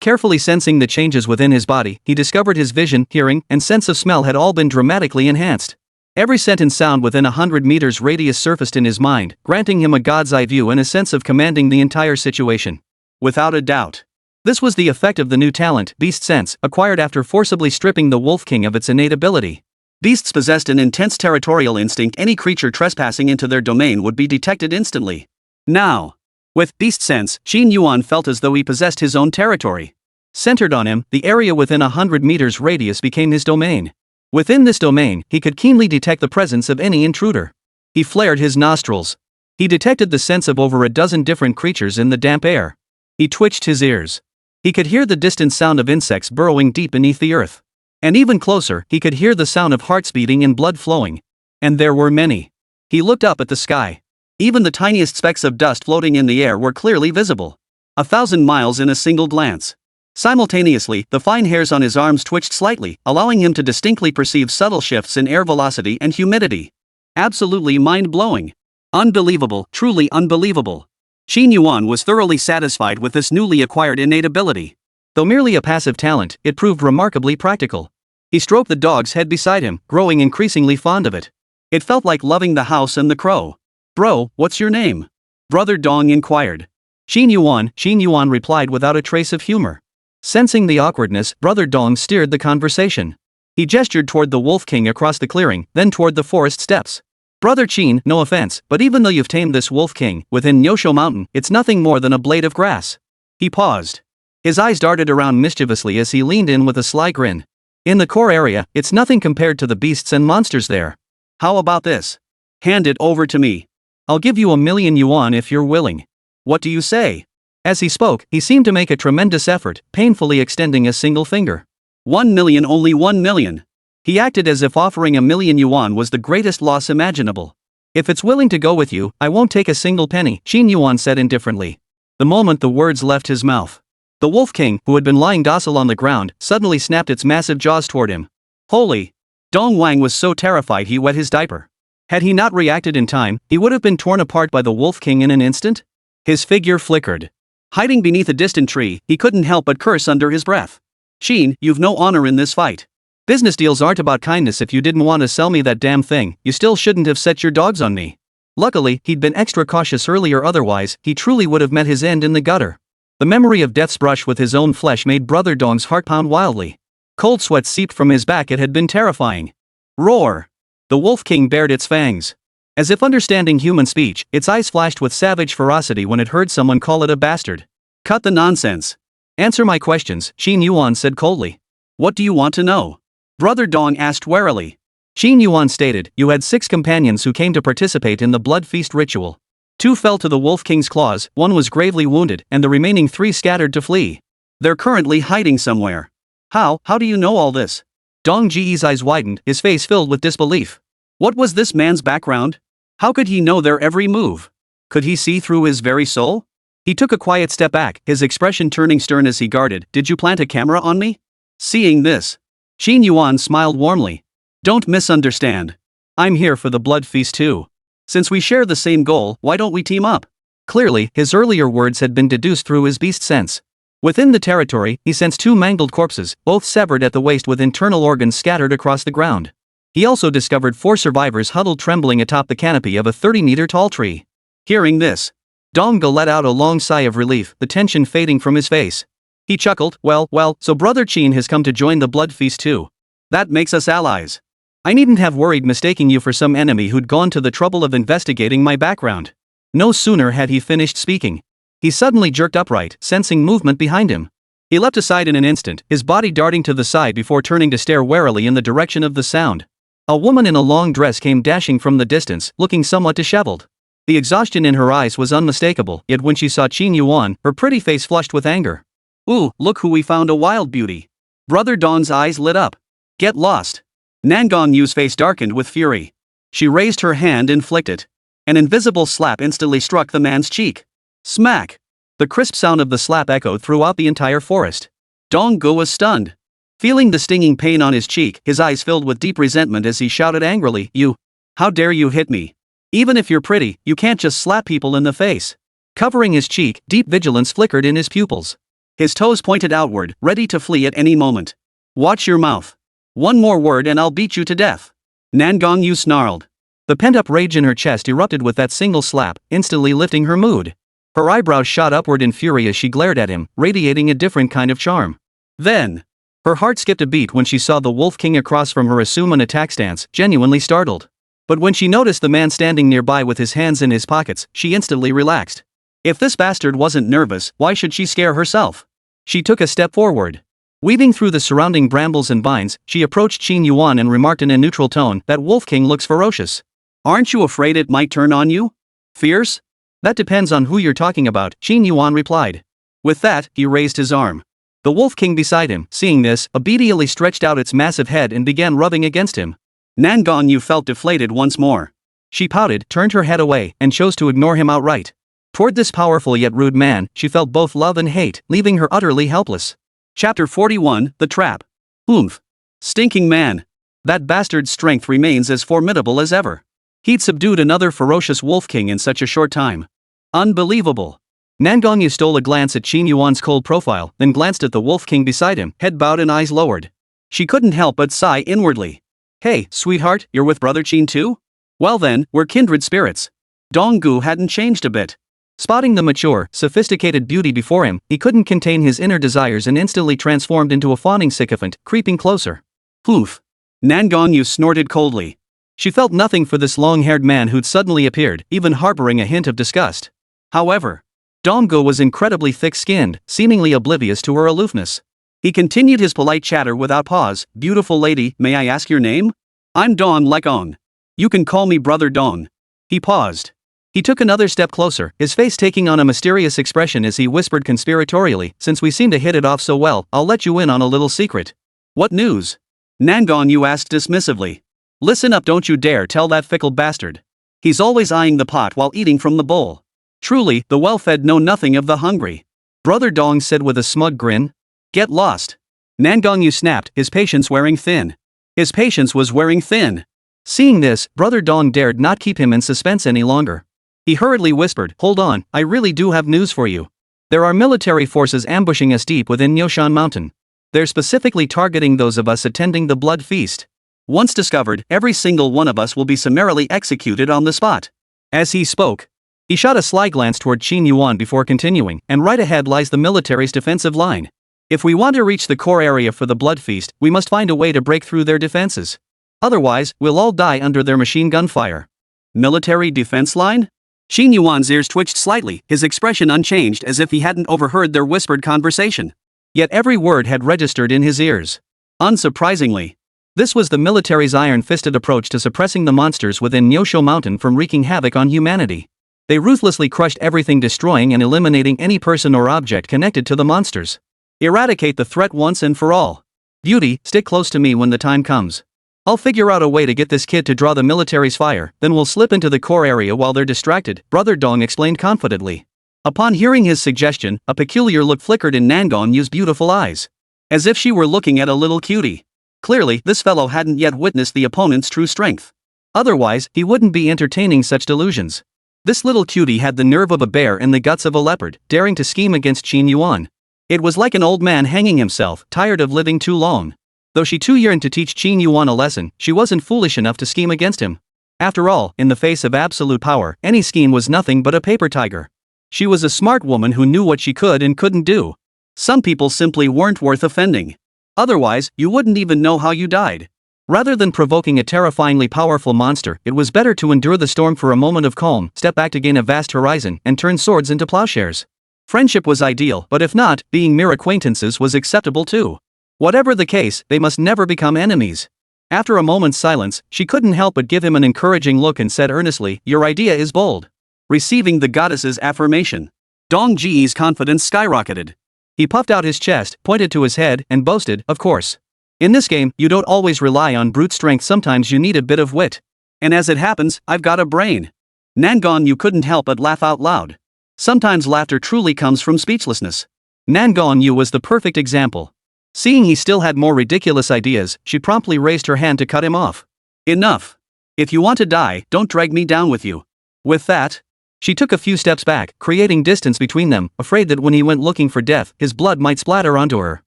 Carefully sensing the changes within his body, he discovered his vision, hearing, and sense of smell had all been dramatically enhanced. Every scent and sound within 100 meters radius surfaced in his mind, granting him a god's eye view and a sense of commanding the entire situation. Without a doubt, this was the effect of the new talent, Beast Sense, acquired after forcibly stripping the Wolf King of its innate ability. Beasts possessed an intense territorial instinct. Any creature trespassing into their domain would be detected instantly. Now, with beast sense, Qin Yuan felt as though he possessed his own territory. Centered on him, the area within 100 meters radius became his domain. Within this domain, he could keenly detect the presence of any intruder. He flared his nostrils. He detected the scents of over a dozen different creatures in the damp air. He twitched his ears. He could hear the distant sound of insects burrowing deep beneath the earth. And even closer, he could hear the sound of hearts beating and blood flowing. And there were many. He looked up at the sky. Even the tiniest specks of dust floating in the air were clearly visible. 1,000 miles in a single glance. Simultaneously, the fine hairs on his arms twitched slightly, allowing him to distinctly perceive subtle shifts in air velocity and humidity. Absolutely mind-blowing. Unbelievable, truly unbelievable. Qin Yuan was thoroughly satisfied with this newly acquired innate ability. Though merely a passive talent, it proved remarkably practical. He stroked the dog's head beside him, growing increasingly fond of it. It felt like loving the house and the crow. "Bro, what's your name?" Brother Dong inquired. Qin Yuan replied without a trace of humor. Sensing the awkwardness, Brother Dong steered the conversation. He gestured toward the Wolf King across the clearing, then toward the forest steps. "Brother Qin, no offense, but even though you've tamed this Wolf King, within Nyosho Mountain, it's nothing more than a blade of grass." He paused. His eyes darted around mischievously as he leaned in with a sly grin. "In the core area, it's nothing compared to the beasts and monsters there. How about this? Hand it over to me. I'll give you 1,000,000 yuan if you're willing. What do you say?" As he spoke, he seemed to make a tremendous effort, painfully extending a single finger. 1,000,000, only 1,000,000. He acted as if offering 1,000,000 yuan was the greatest loss imaginable. "If it's willing to go with you, I won't take a single penny," Qin Yuan said indifferently. The moment the words left his mouth, the Wolf King, who had been lying docile on the ground, suddenly snapped its massive jaws toward him. Holy! Dong Wang was so terrified he wet his diaper. Had he not reacted in time, he would have been torn apart by the Wolf King in an instant. His figure flickered. Hiding beneath a distant tree, he couldn't help but curse under his breath. "Qin, you've no honor in this fight. Business deals aren't about kindness. If you didn't want to sell me that damn thing, you still shouldn't have set your dogs on me." Luckily, he'd been extra cautious earlier, otherwise, he truly would have met his end in the gutter. The memory of death's brush with his own flesh made Brother Dong's heart pound wildly. Cold sweat seeped from his back. It had been terrifying. Roar! The Wolf King bared its fangs. As if understanding human speech, its eyes flashed with savage ferocity when it heard someone call it a bastard. "Cut the nonsense. Answer my questions," Qin Yuan said coldly. "What do you want to know?" Brother Dong asked warily. Qin Yuan stated, "You had 6 companions who came to participate in the blood feast ritual. 2 fell to the Wolf King's claws, 1 was gravely wounded, and the remaining 3 scattered to flee. They're currently hiding somewhere." How do you know all this?" Dong Ji's eyes widened, his face filled with disbelief. What was this man's background? How could he know their every move? Could he see through his very soul? He took a quiet step back, his expression turning stern as he guarded. "Did you plant a camera on me?" Seeing this, Qin Yuan smiled warmly. "Don't misunderstand. I'm here for the blood feast too. Since we share the same goal, why don't we team up?" Clearly, his earlier words had been deduced through his beast sense. Within the territory, he sensed 2 mangled corpses, both severed at the waist with internal organs scattered across the ground. He also discovered 4 survivors huddled trembling atop the canopy of a 30-meter-tall tree. Hearing this, Dong Ge let out a long sigh of relief, the tension fading from his face. He chuckled, well, so Brother Qin has come to join the blood feast too. That makes us allies. I needn't have worried mistaking you for some enemy who'd gone to the trouble of investigating my background." No sooner had he finished speaking, he suddenly jerked upright, sensing movement behind him. He leapt aside in an instant, his body darting to the side before turning to stare warily in the direction of the sound. A woman in a long dress came dashing from the distance, looking somewhat disheveled. The exhaustion in her eyes was unmistakable, yet when she saw Qin Yuan, her pretty face flushed with anger. "Ooh, look who we found, a wild beauty." Brother Dong's eyes lit up. "Get lost." Nangong Yu's face darkened with fury. She raised her hand and flicked it. An invisible slap instantly struck the man's cheek. Smack! The crisp sound of the slap echoed throughout the entire forest. Dong Ge was stunned. Feeling the stinging pain on his cheek, his eyes filled with deep resentment as he shouted angrily, "You! How dare you hit me? Even if you're pretty, you can't just slap people in the face." Covering his cheek, deep vigilance flickered in his pupils. His toes pointed outward, ready to flee at any moment. "Watch your mouth. One more word and I'll beat you to death." Nangong Yu snarled. The pent-up rage in her chest erupted with that single slap, instantly lifting her mood. Her eyebrows shot upward in fury as she glared at him, radiating a different kind of charm. Then, Her heart skipped a beat when she saw the Wolf King across from her assume an attack stance, genuinely startled. But when she noticed the man standing nearby with his hands in his pockets, she instantly relaxed. If this bastard wasn't nervous, why should she scare herself? She took a step forward. Weaving through the surrounding brambles and vines, she approached Qin Yuan and remarked in a neutral tone, "That Wolf King looks ferocious. Aren't you afraid it might turn on you? Fierce?" "That depends on who you're talking about," Qin Yuan replied. With that, he raised his arm. The Wolf King beside him, seeing this, obediently stretched out its massive head and began rubbing against him. Nangonyu felt deflated once more. She pouted, turned her head away, and chose to ignore him outright. Toward this powerful yet rude man, she felt both love and hate, leaving her utterly helpless. Chapter 41, The Trap. Oomph. Stinking man. That bastard's strength remains as formidable as ever. He'd subdued another ferocious Wolf King in such a short time. Unbelievable. Nangonyu stole a glance at Qin Yuan's cold profile, then glanced at the Wolf King beside him, head bowed and eyes lowered. She couldn't help but sigh inwardly. "Hey, sweetheart, you're with Brother Qin too? Well then, we're kindred spirits." Donggu hadn't changed a bit. Spotting the mature, sophisticated beauty before him, he couldn't contain his inner desires and instantly transformed into a fawning sycophant, creeping closer. Oof. Nangonyu snorted coldly. She felt nothing for this long-haired man who'd suddenly appeared, even harboring a hint of disgust. However, Donggu was incredibly thick-skinned, seemingly oblivious to her aloofness. He continued his polite chatter without pause. "Beautiful lady, may I ask your name?" "I'm Dong Lekong. You can call me Brother Dong." He paused. He took another step closer, his face taking on a mysterious expression as he whispered conspiratorially, "Since we seem to hit it off so well, I'll let you in on a little secret." "What news?" Nangonyu asked dismissively. "Listen up, don't you dare tell that fickle bastard. He's always eyeing the pot while eating from the bowl. Truly, the well-fed know nothing of the hungry." Brother Dong said with a smug grin. "Get lost." Nangonyu snapped, his patience wearing thin. His patience was wearing thin. Seeing this, Brother Dong dared not keep him in suspense any longer. He hurriedly whispered, "Hold on, I really do have news for you. There are military forces ambushing us deep within Nyoshan Mountain. They're specifically targeting those of us attending the blood feast. Once discovered, every single one of us will be summarily executed on the spot." As he spoke, he shot a sly glance toward Qin Yuan before continuing, "And right ahead lies the military's defensive line. If we want to reach the core area for the blood feast, we must find a way to break through their defenses. Otherwise, we'll all die under their machine gun fire." Military defense line? Qin Yuan's ears twitched slightly, his expression unchanged as if he hadn't overheard their whispered conversation. Yet every word had registered in his ears. Unsurprisingly, this was the military's iron-fisted approach to suppressing the monsters within Nyosho Mountain from wreaking havoc on humanity. They ruthlessly crushed everything, destroying and eliminating any person or object connected to the monsters. Eradicate the threat once and for all. Beauty, stick close to me when the time comes. I'll figure out a way to get this kid to draw the military's fire, then we'll slip into the core area while they're distracted, Brother Dong explained confidently. Upon hearing his suggestion, a peculiar look flickered in Nangonyu's beautiful eyes. As if she were looking at a little cutie. Clearly, this fellow hadn't yet witnessed the opponent's true strength. Otherwise, he wouldn't be entertaining such delusions. This little cutie had the nerve of a bear and the guts of a leopard, daring to scheme against Qin Yuan. It was like an old man hanging himself, tired of living too long. Though she too yearned to teach Qin Yuan a lesson, she wasn't foolish enough to scheme against him. After all, in the face of absolute power, any scheme was nothing but a paper tiger. She was a smart woman who knew what she could and couldn't do. Some people simply weren't worth offending. Otherwise, you wouldn't even know how you died. Rather than provoking a terrifyingly powerful monster, it was better to endure the storm for a moment of calm, step back to gain a vast horizon, and turn swords into plowshares. Friendship was ideal, but if not, being mere acquaintances was acceptable too. Whatever the case, they must never become enemies. After a moment's silence, she couldn't help but give him an encouraging look and said earnestly, "Your idea is bold." Receiving the goddess's affirmation, Dong Ji's confidence skyrocketed. He puffed out his chest, pointed to his head, and boasted, "Of course. In this game, you don't always rely on brute strength, sometimes you need a bit of wit. And as it happens, I've got a brain." Nangonyu couldn't help but laugh out loud. Sometimes laughter truly comes from speechlessness. Nangonyu was the perfect example. Seeing he still had more ridiculous ideas, she promptly raised her hand to cut him off. "Enough. If you want to die, don't drag me down with you." With that, she took a few steps back, creating distance between them, afraid that when he went looking for death, his blood might splatter onto her.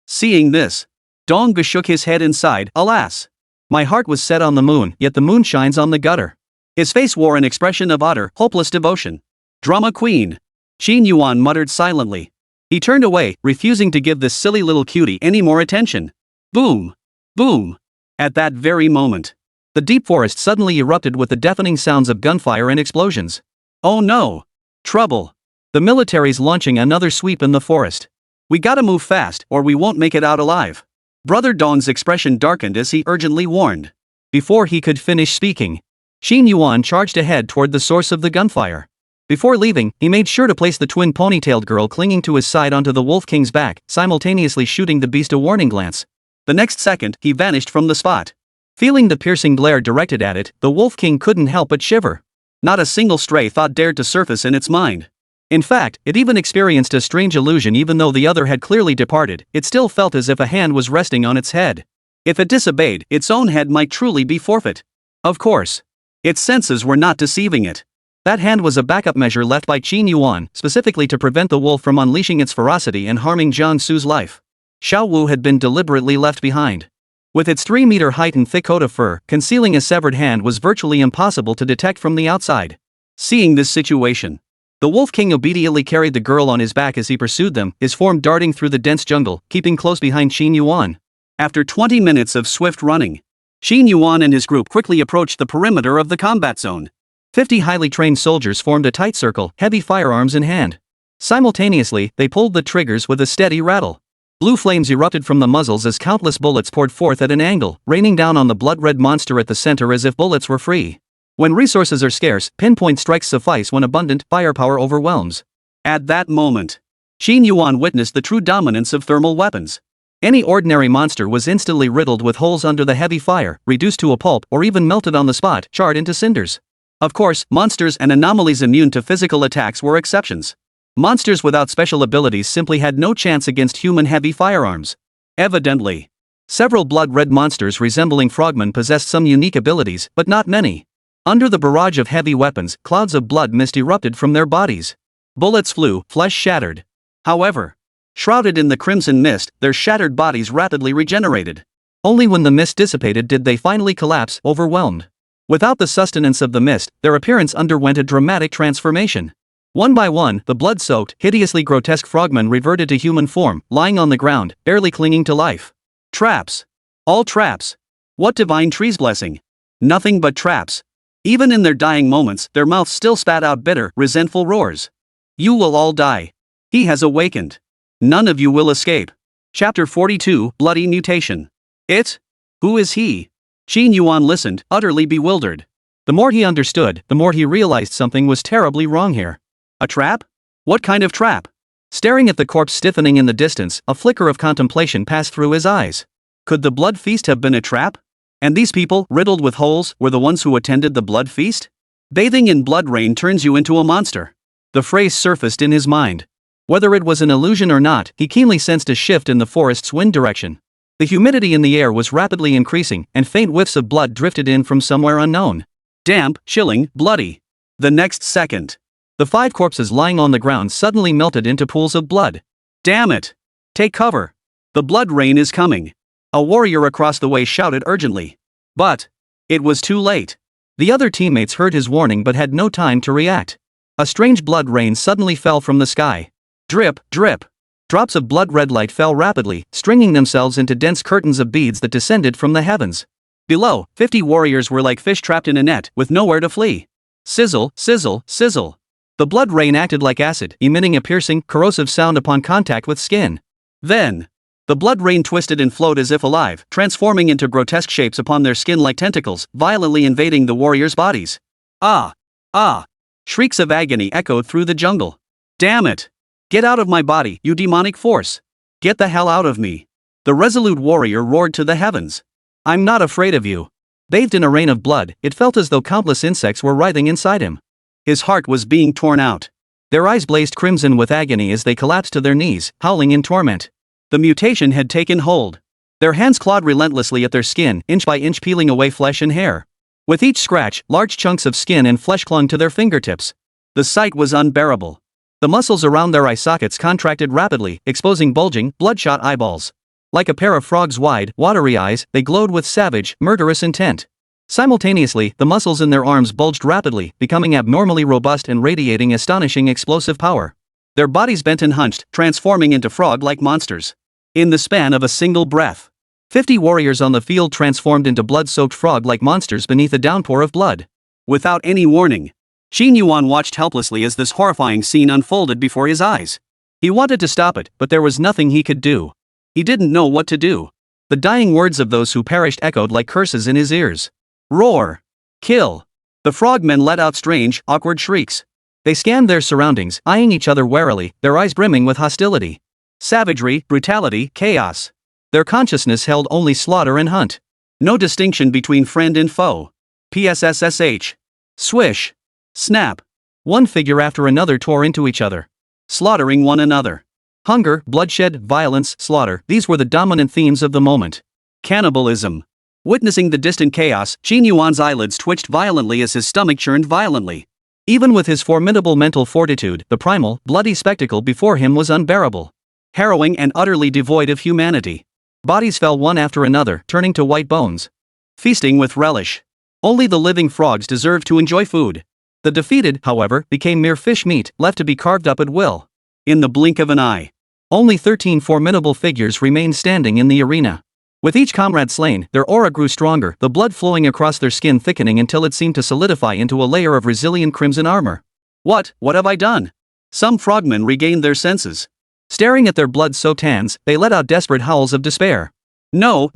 Seeing this, Dong shook his head and sighed, "Alas! My heart was set on the moon, yet the moon shines on the gutter." His face wore an expression of utter, hopeless devotion. "Drama queen," Qin Yuan muttered silently. He turned away, refusing to give this silly little cutie any more attention. Boom! Boom! At that very moment, The deep forest suddenly erupted with the deafening sounds of gunfire and explosions. oh no! Trouble! The military's launching another sweep in the forest. We gotta move fast or we won't make it out alive. Brother Dong's expression darkened as he urgently warned. Before he could finish speaking, Xin Yuan charged ahead toward the source of the gunfire. Before leaving, he made sure to place the twin ponytailed girl clinging to his side onto the Wolf King's back, simultaneously shooting the beast a warning glance. The next second, he vanished from the spot. Feeling the piercing glare directed at it, the Wolf King couldn't help but shiver. Not a single stray thought dared to surface in its mind. In fact, it even experienced a strange illusion. Even though the other had clearly departed, it still felt as if a hand was resting on its head. If it disobeyed, its own head might truly be forfeit. Of course. Its senses were not deceiving it. That hand was a backup measure left by Qin Yuan, specifically to prevent the wolf from unleashing its ferocity and harming Jiang Su's life. Xiao Wu had been deliberately left behind. With its 3-meter height and thick coat of fur, concealing a severed hand was virtually impossible to detect from the outside. Seeing this situation, the Wolf King obediently carried the girl on his back as he pursued them, his form darting through the dense jungle, keeping close behind Qin Yuan. After 20 minutes of swift running, Qin Yuan and his group quickly approached the perimeter of the combat zone. 50 highly trained soldiers formed a tight circle, heavy firearms in hand. Simultaneously, they pulled the triggers with a steady rattle. Blue flames erupted from the muzzles as countless bullets poured forth at an angle, raining down on the blood-red monster at the center as if bullets were free. When resources are scarce, pinpoint strikes suffice. When abundant, firepower overwhelms. At that moment, Qin Yuan witnessed the true dominance of thermal weapons. Any ordinary monster was instantly riddled with holes under the heavy fire, reduced to a pulp, or even melted on the spot, charred into cinders. Of course, monsters and anomalies immune to physical attacks were exceptions. Monsters without special abilities simply had no chance against human heavy firearms. Evidently, several blood-red monsters resembling frogmen possessed some unique abilities, but not many. Under the barrage of heavy weapons, clouds of blood mist erupted from their bodies. Bullets flew, flesh shattered. However, shrouded in the crimson mist, their shattered bodies rapidly regenerated. Only when the mist dissipated did they finally collapse, overwhelmed. Without the sustenance of the mist, their appearance underwent a dramatic transformation. One by one, the blood-soaked, hideously grotesque frogmen reverted to human form, lying on the ground, barely clinging to life. Traps. All traps. What divine tree's blessing? Nothing but traps. Even in their dying moments, their mouths still spat out bitter, resentful roars. You will all die. He has awakened. None of you will escape. Chapter 42, Bloody Mutation. It? Who is he? Qin Yuan listened, utterly bewildered. The more he understood, the more he realized something was terribly wrong here. A trap? What kind of trap? Staring at the corpse stiffening in the distance, a flicker of contemplation passed through his eyes. Could the blood feast have been a trap? And these people, riddled with holes, were the ones who attended the blood feast? Bathing in blood rain turns you into a monster. The phrase surfaced in his mind. Whether it was an illusion or not, he keenly sensed a shift in the forest's wind direction. The humidity in the air was rapidly increasing, and faint whiffs of blood drifted in from somewhere unknown. Damp, chilling, bloody. The next second, the 5 corpses lying on the ground suddenly melted into pools of blood. Damn it! Take cover! The blood rain is coming! A warrior across the way shouted urgently. But it was too late. The other teammates heard his warning but had no time to react. A strange blood rain suddenly fell from the sky. Drip, drip. Drops of blood-red light fell rapidly, stringing themselves into dense curtains of beads that descended from the heavens. Below, 50 warriors were like fish trapped in a net, with nowhere to flee. Sizzle, sizzle, sizzle. The blood rain acted like acid, emitting a piercing, corrosive sound upon contact with skin. Then, the blood rain twisted and flowed as if alive, transforming into grotesque shapes upon their skin like tentacles, violently invading the warriors' bodies. Ah! Ah! Shrieks of agony echoed through the jungle. Damn it! Get out of my body, you demonic force! Get the hell out of me! The resolute warrior roared to the heavens. I'm not afraid of you. Bathed in a rain of blood, it felt as though countless insects were writhing inside him. His heart was being torn out. Their eyes blazed crimson with agony as they collapsed to their knees, howling in torment. The mutation had taken hold. Their hands clawed relentlessly at their skin, inch by inch peeling away flesh and hair. With each scratch, large chunks of skin and flesh clung to their fingertips. The sight was unbearable. The muscles around their eye sockets contracted rapidly, exposing bulging, bloodshot eyeballs. Like a pair of frogs' wide, watery eyes, they glowed with savage, murderous intent. Simultaneously, the muscles in their arms bulged rapidly, becoming abnormally robust and radiating astonishing explosive power. Their bodies bent and hunched, transforming into frog-like monsters. In the span of a single breath, 50 warriors on the field transformed into blood-soaked frog-like monsters beneath a downpour of blood. Without any warning, Qin Yuan watched helplessly as this horrifying scene unfolded before his eyes. He wanted to stop it, but there was nothing he could do. He didn't know what to do. The dying words of those who perished echoed like curses in his ears. Roar! Kill! The frogmen let out strange, awkward shrieks. They scanned their surroundings, eyeing each other warily, their eyes brimming with hostility. Savagery, brutality, chaos. Their consciousness held only slaughter and hunt. No distinction between friend and foe. PSSSH. Swish! Snap. One figure after another tore into each other, slaughtering one another. Hunger, bloodshed, violence, slaughter, these were the dominant themes of the moment. Cannibalism. Witnessing the distant chaos, Qin Yuan's eyelids twitched violently as his stomach churned violently. Even with his formidable mental fortitude, the primal, bloody spectacle before him was unbearable. Harrowing and utterly devoid of humanity. Bodies fell one after another, turning to white bones. Feasting with relish. Only the living frogs deserved to enjoy food. The defeated, however, became mere fish meat, left to be carved up at will. In the blink of an eye. Only 13 formidable figures remained standing in the arena. With each comrade slain, their aura grew stronger, the blood flowing across their skin thickening until it seemed to solidify into a layer of resilient crimson armor. What have I done? Some frogmen regained their senses. Staring at their blood-soaked hands, they let out desperate howls of despair. No.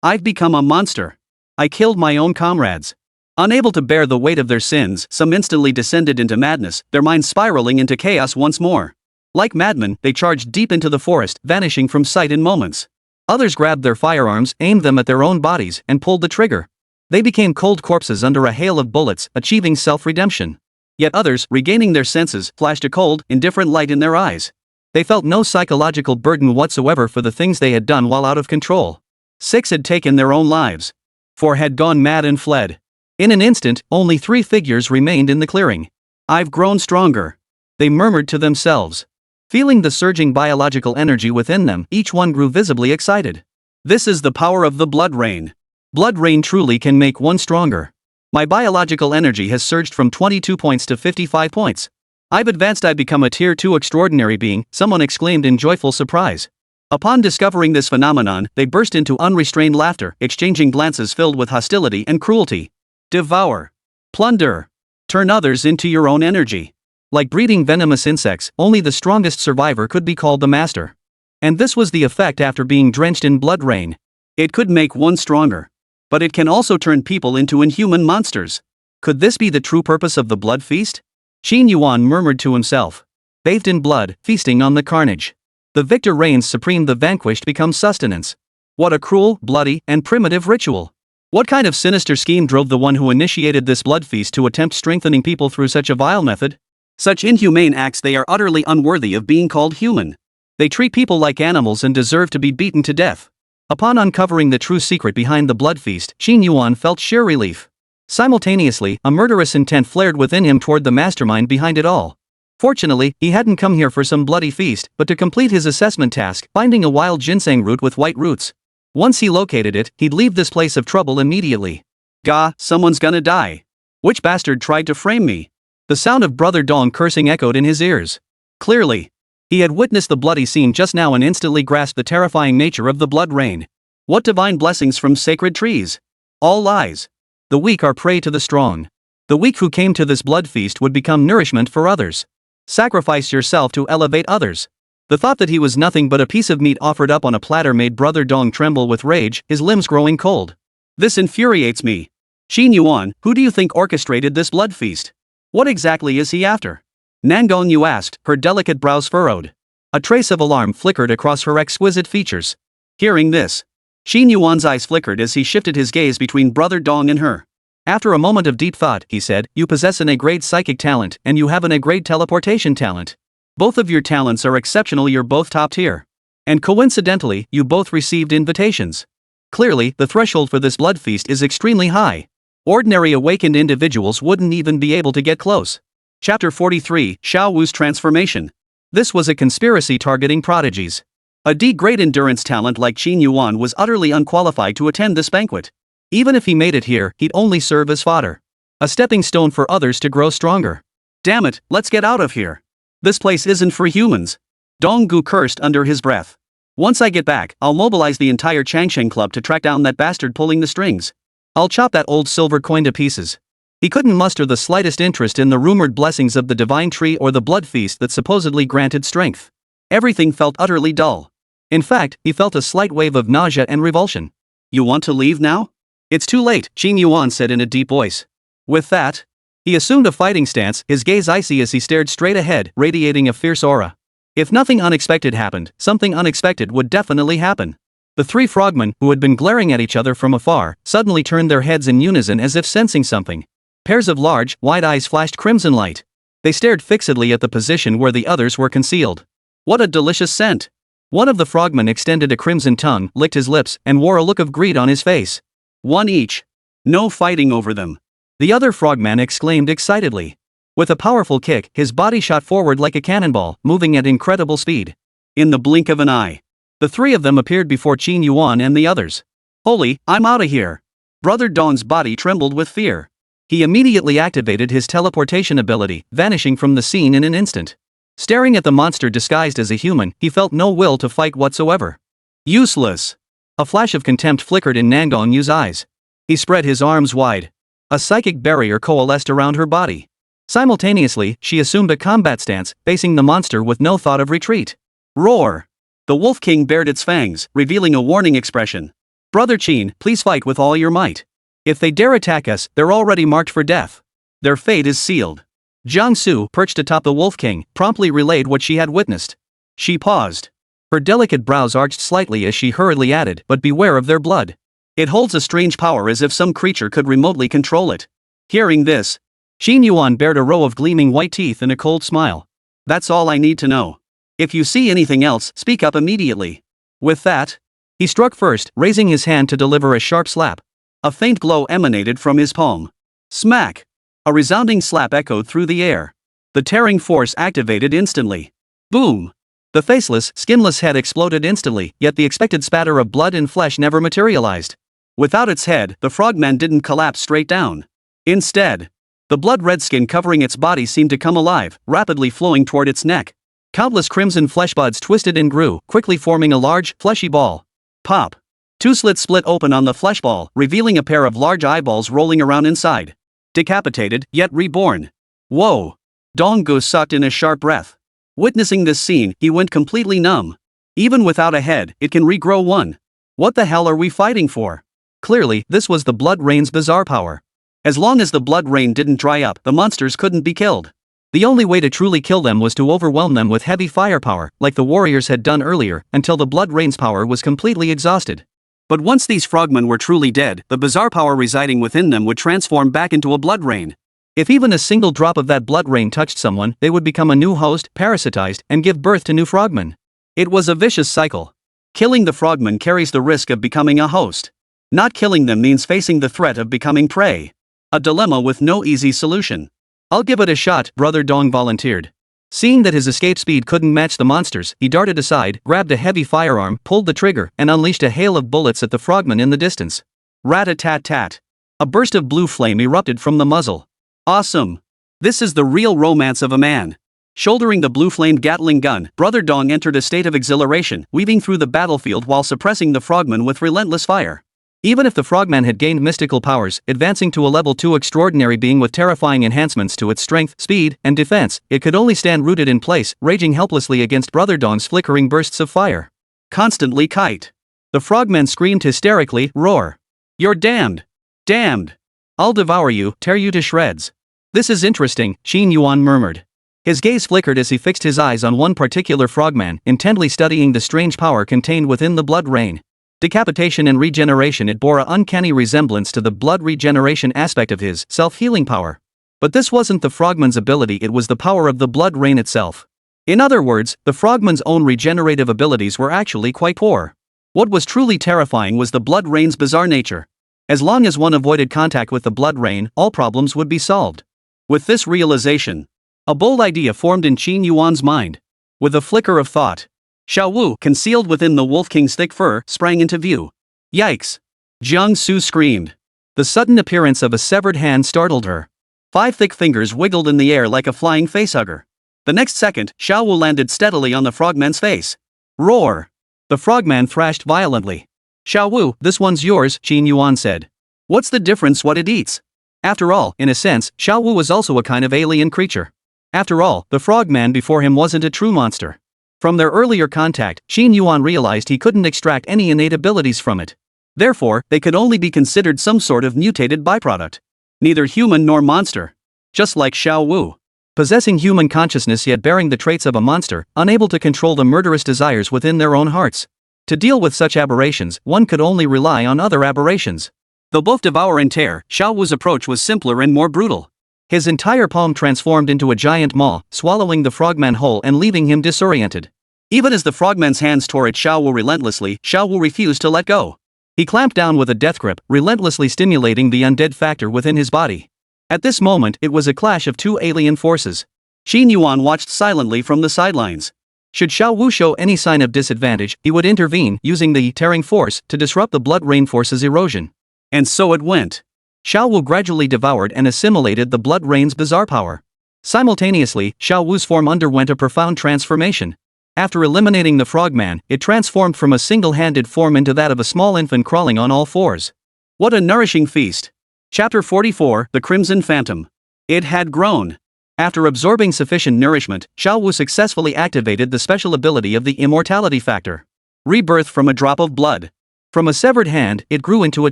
I've become a monster. I killed my own comrades. Unable to bear the weight of their sins, some instantly descended into madness, their minds spiraling into chaos once more. Like madmen, they charged deep into the forest, vanishing from sight in moments. Others grabbed their firearms, aimed them at their own bodies, and pulled the trigger. They became cold corpses under a hail of bullets, achieving self-redemption. Yet others, regaining their senses, flashed a cold, indifferent light in their eyes. They felt no psychological burden whatsoever for the things they had done while out of control. 6 had taken their own lives. 4 had gone mad and fled. In an instant, only 3 figures remained in the clearing. I've grown stronger, they murmured to themselves. Feeling the surging biological energy within them, each one grew visibly excited. This is the power of the blood rain. Blood rain truly can make one stronger. My biological energy has surged from 22 points to 55 points. I've advanced. I've become a tier 2 extraordinary being, someone exclaimed in joyful surprise. Upon discovering this phenomenon, they burst into unrestrained laughter, exchanging glances filled with hostility and cruelty. Devour. Plunder. Turn others into your own energy. Like breeding venomous insects, only the strongest survivor could be called the master. And this was the effect after being drenched in blood rain. It could make one stronger. But it can also turn people into inhuman monsters. Could this be the true purpose of the blood feast? Qin Yuan murmured to himself. Bathed in blood, feasting on the carnage. The victor reigns supreme, the vanquished become sustenance. What a cruel, bloody, and primitive ritual. What kind of sinister scheme drove the one who initiated this blood feast to attempt strengthening people through such a vile method? Such inhumane acts, they are utterly unworthy of being called human. They treat people like animals and deserve to be beaten to death. Upon uncovering the true secret behind the blood feast, Qin Yuan felt sheer relief. Simultaneously, a murderous intent flared within him toward the mastermind behind it all. Fortunately, he hadn't come here for some bloody feast, but to complete his assessment task, finding a wild ginseng root with white roots. Once he located it, he'd leave this place of trouble immediately. Gah, someone's gonna die. Which bastard tried to frame me? The sound of Brother Dong cursing echoed in his ears. Clearly, he had witnessed the bloody scene just now and instantly grasped the terrifying nature of the blood rain. What divine blessings from sacred trees? All lies. The weak are prey to the strong. The weak who came to this blood feast would become nourishment for others. Sacrifice yourself to elevate others. The thought that he was nothing but a piece of meat offered up on a platter made Brother Dong tremble with rage, his limbs growing cold. This infuriates me. Qin Yuan, who do you think orchestrated this blood feast? What exactly is he after? Nangon Yu asked, her delicate brows furrowed. A trace of alarm flickered across her exquisite features. Hearing this, Qin Yuan's eyes flickered as he shifted his gaze between Brother Dong and her. After a moment of deep thought, he said, you possess an A-grade psychic talent, and you have an A-grade teleportation talent. Both of your talents are exceptional, you're both top tier. And coincidentally, you both received invitations. Clearly, the threshold for this blood feast is extremely high. Ordinary awakened individuals wouldn't even be able to get close. Chapter 43, Xiao Wu's Transformation. This was a conspiracy targeting prodigies. A D-grade endurance talent like Qin Yuan was utterly unqualified to attend this banquet. Even if he made it here, he'd only serve as fodder. A stepping stone for others to grow stronger. Damn it, let's get out of here. This place isn't for humans. Donggu cursed under his breath. Once I get back, I'll mobilize the entire Changsheng club to track down that bastard pulling the strings. I'll chop that old silver coin to pieces. He couldn't muster the slightest interest in the rumored blessings of the divine tree or the blood feast that supposedly granted strength. Everything felt utterly dull. In fact, he felt a slight wave of nausea and revulsion. You want to leave now? It's too late, Qin Yuan said in a deep voice. With that, he assumed a fighting stance, his gaze icy as he stared straight ahead, radiating a fierce aura. If nothing unexpected happened, something unexpected would definitely happen. The three frogmen, who had been glaring at each other from afar, suddenly turned their heads in unison as if sensing something. Pairs of large, wide eyes flashed crimson light. They stared fixedly at the position where the others were concealed. What a delicious scent! One of the frogmen extended a crimson tongue, licked his lips, and wore a look of greed on his face. One each. No fighting over them. The other frogman exclaimed excitedly. With a powerful kick, his body shot forward like a cannonball, moving at incredible speed. In the blink of an eye, the three of them appeared before Qin Yuan and the others. Holy, I'm outta here! Brother Dong's body trembled with fear. He immediately activated his teleportation ability, vanishing from the scene in an instant. Staring at the monster disguised as a human, he felt no will to fight whatsoever. Useless! A flash of contempt flickered in Nangong Yu's eyes. He spread his arms wide. A psychic barrier coalesced around her body. Simultaneously, she assumed a combat stance, facing the monster with no thought of retreat. Roar! The Wolf King bared its fangs, revealing a warning expression. Brother Qin, please fight with all your might. If they dare attack us, they're already marked for death. Their fate is sealed. Jiang Su, perched atop the Wolf King, promptly relayed what she had witnessed. She paused. Her delicate brows arched slightly as she hurriedly added, but beware of their blood. It holds a strange power as if some creature could remotely control it. Hearing this, Qin Yuan bared a row of gleaming white teeth and a cold smile. That's all I need to know. If you see anything else, speak up immediately. With that, he struck first, raising his hand to deliver a sharp slap. A faint glow emanated from his palm. Smack! A resounding slap echoed through the air. The tearing force activated instantly. Boom! The faceless, skinless head exploded instantly, yet the expected spatter of blood and flesh never materialized. Without its head, the frogman didn't collapse straight down. Instead, the blood-red skin covering its body seemed to come alive, rapidly flowing toward its neck. Countless crimson flesh buds twisted and grew, quickly forming a large, fleshy ball. Pop! Two slits split open on the flesh ball, revealing a pair of large eyeballs rolling around inside. Decapitated, yet reborn. Whoa! Dong Gu sucked in a sharp breath. Witnessing this scene, he went completely numb. Even without a head, it can regrow one. What the hell are we fighting for? Clearly, this was the Blood Rain's bizarre power. As long as the blood rain didn't dry up, the monsters couldn't be killed. The only way to truly kill them was to overwhelm them with heavy firepower, like the warriors had done earlier, until the blood rain's power was completely exhausted. But once these frogmen were truly dead, the bizarre power residing within them would transform back into a blood rain. If even a single drop of that blood rain touched someone, they would become a new host, parasitized, and give birth to new frogmen. It was a vicious cycle. Killing the frogmen carries the risk of becoming a host. Not killing them means facing the threat of becoming prey. A dilemma with no easy solution. I'll give it a shot, Brother Dong volunteered. Seeing that his escape speed couldn't match the monsters, he darted aside, grabbed a heavy firearm, pulled the trigger, and unleashed a hail of bullets at the frogmen in the distance. Rat-a-tat-tat. A burst of blue flame erupted from the muzzle. Awesome! This is the real romance of a man. Shouldering the blue-flamed Gatling gun, Brother Dong entered a state of exhilaration, weaving through the battlefield while suppressing the frogmen with relentless fire. Even if the frogman had gained mystical powers, advancing to a level 2 extraordinary being with terrifying enhancements to its strength, speed, and defense, it could only stand rooted in place, raging helplessly against Brother Dong's flickering bursts of fire. Constantly kite. The frogmen screamed hysterically, roar. You're damned! Damned! I'll devour you, tear you to shreds. This is interesting, Qin Yuan murmured. His gaze flickered as he fixed his eyes on one particular frogman, intently studying the strange power contained within the blood rain. Decapitation and regeneration. It bore an uncanny resemblance to the blood regeneration aspect of his self-healing power. But this wasn't the frogman's ability, it was the power of the blood rain itself. In other words, the frogman's own regenerative abilities were actually quite poor. What was truly terrifying was the blood rain's bizarre nature. As long as one avoided contact with the blood rain, all problems would be solved. With this realization, a bold idea formed in Qin Yuan's mind. With a flicker of thought, Xiao Wu, concealed within the Wolf King's thick fur, sprang into view. Yikes! Jiang Su screamed. The sudden appearance of a severed hand startled her. 5 thick fingers wiggled in the air like a flying facehugger. The next second, Xiao Wu landed steadily on the frogman's face. Roar! The frogman thrashed violently. Xiao Wu, this one's yours, Qin Yuan said. What's the difference what it eats? After all, in a sense, Xiao Wu was also a kind of alien creature. After all, the frogman before him wasn't a true monster. From their earlier contact, Qin Yuan realized he couldn't extract any innate abilities from it. Therefore, they could only be considered some sort of mutated byproduct. Neither human nor monster. Just like Xiao Wu. Possessing human consciousness yet bearing the traits of a monster, unable to control the murderous desires within their own hearts. To deal with such aberrations, one could only rely on other aberrations. Though both devour and tear, Xiao Wu's approach was simpler and more brutal. His entire palm transformed into a giant maw, swallowing the frogman whole and leaving him disoriented. Even as the frogman's hands tore at Xiao Wu relentlessly, Xiao Wu refused to let go. He clamped down with a death grip, relentlessly stimulating the undead factor within his body. At this moment, it was a clash of two alien forces. Qin Yuan watched silently from the sidelines. Should Xiao Wu show any sign of disadvantage, he would intervene, using the tearing force to disrupt the blood rain force's erosion. And so it went. Xiao Wu gradually devoured and assimilated the blood rain's bizarre power. Simultaneously, Xiao Wu's form underwent a profound transformation. After eliminating the frogman, it transformed from a single-handed form into that of a small infant crawling on all fours. What a nourishing feast! Chapter 44, The Crimson Phantom. It had grown. After absorbing sufficient nourishment, Xiao Wu successfully activated the special ability of the immortality factor. Rebirth from a drop of blood. From a severed hand, it grew into a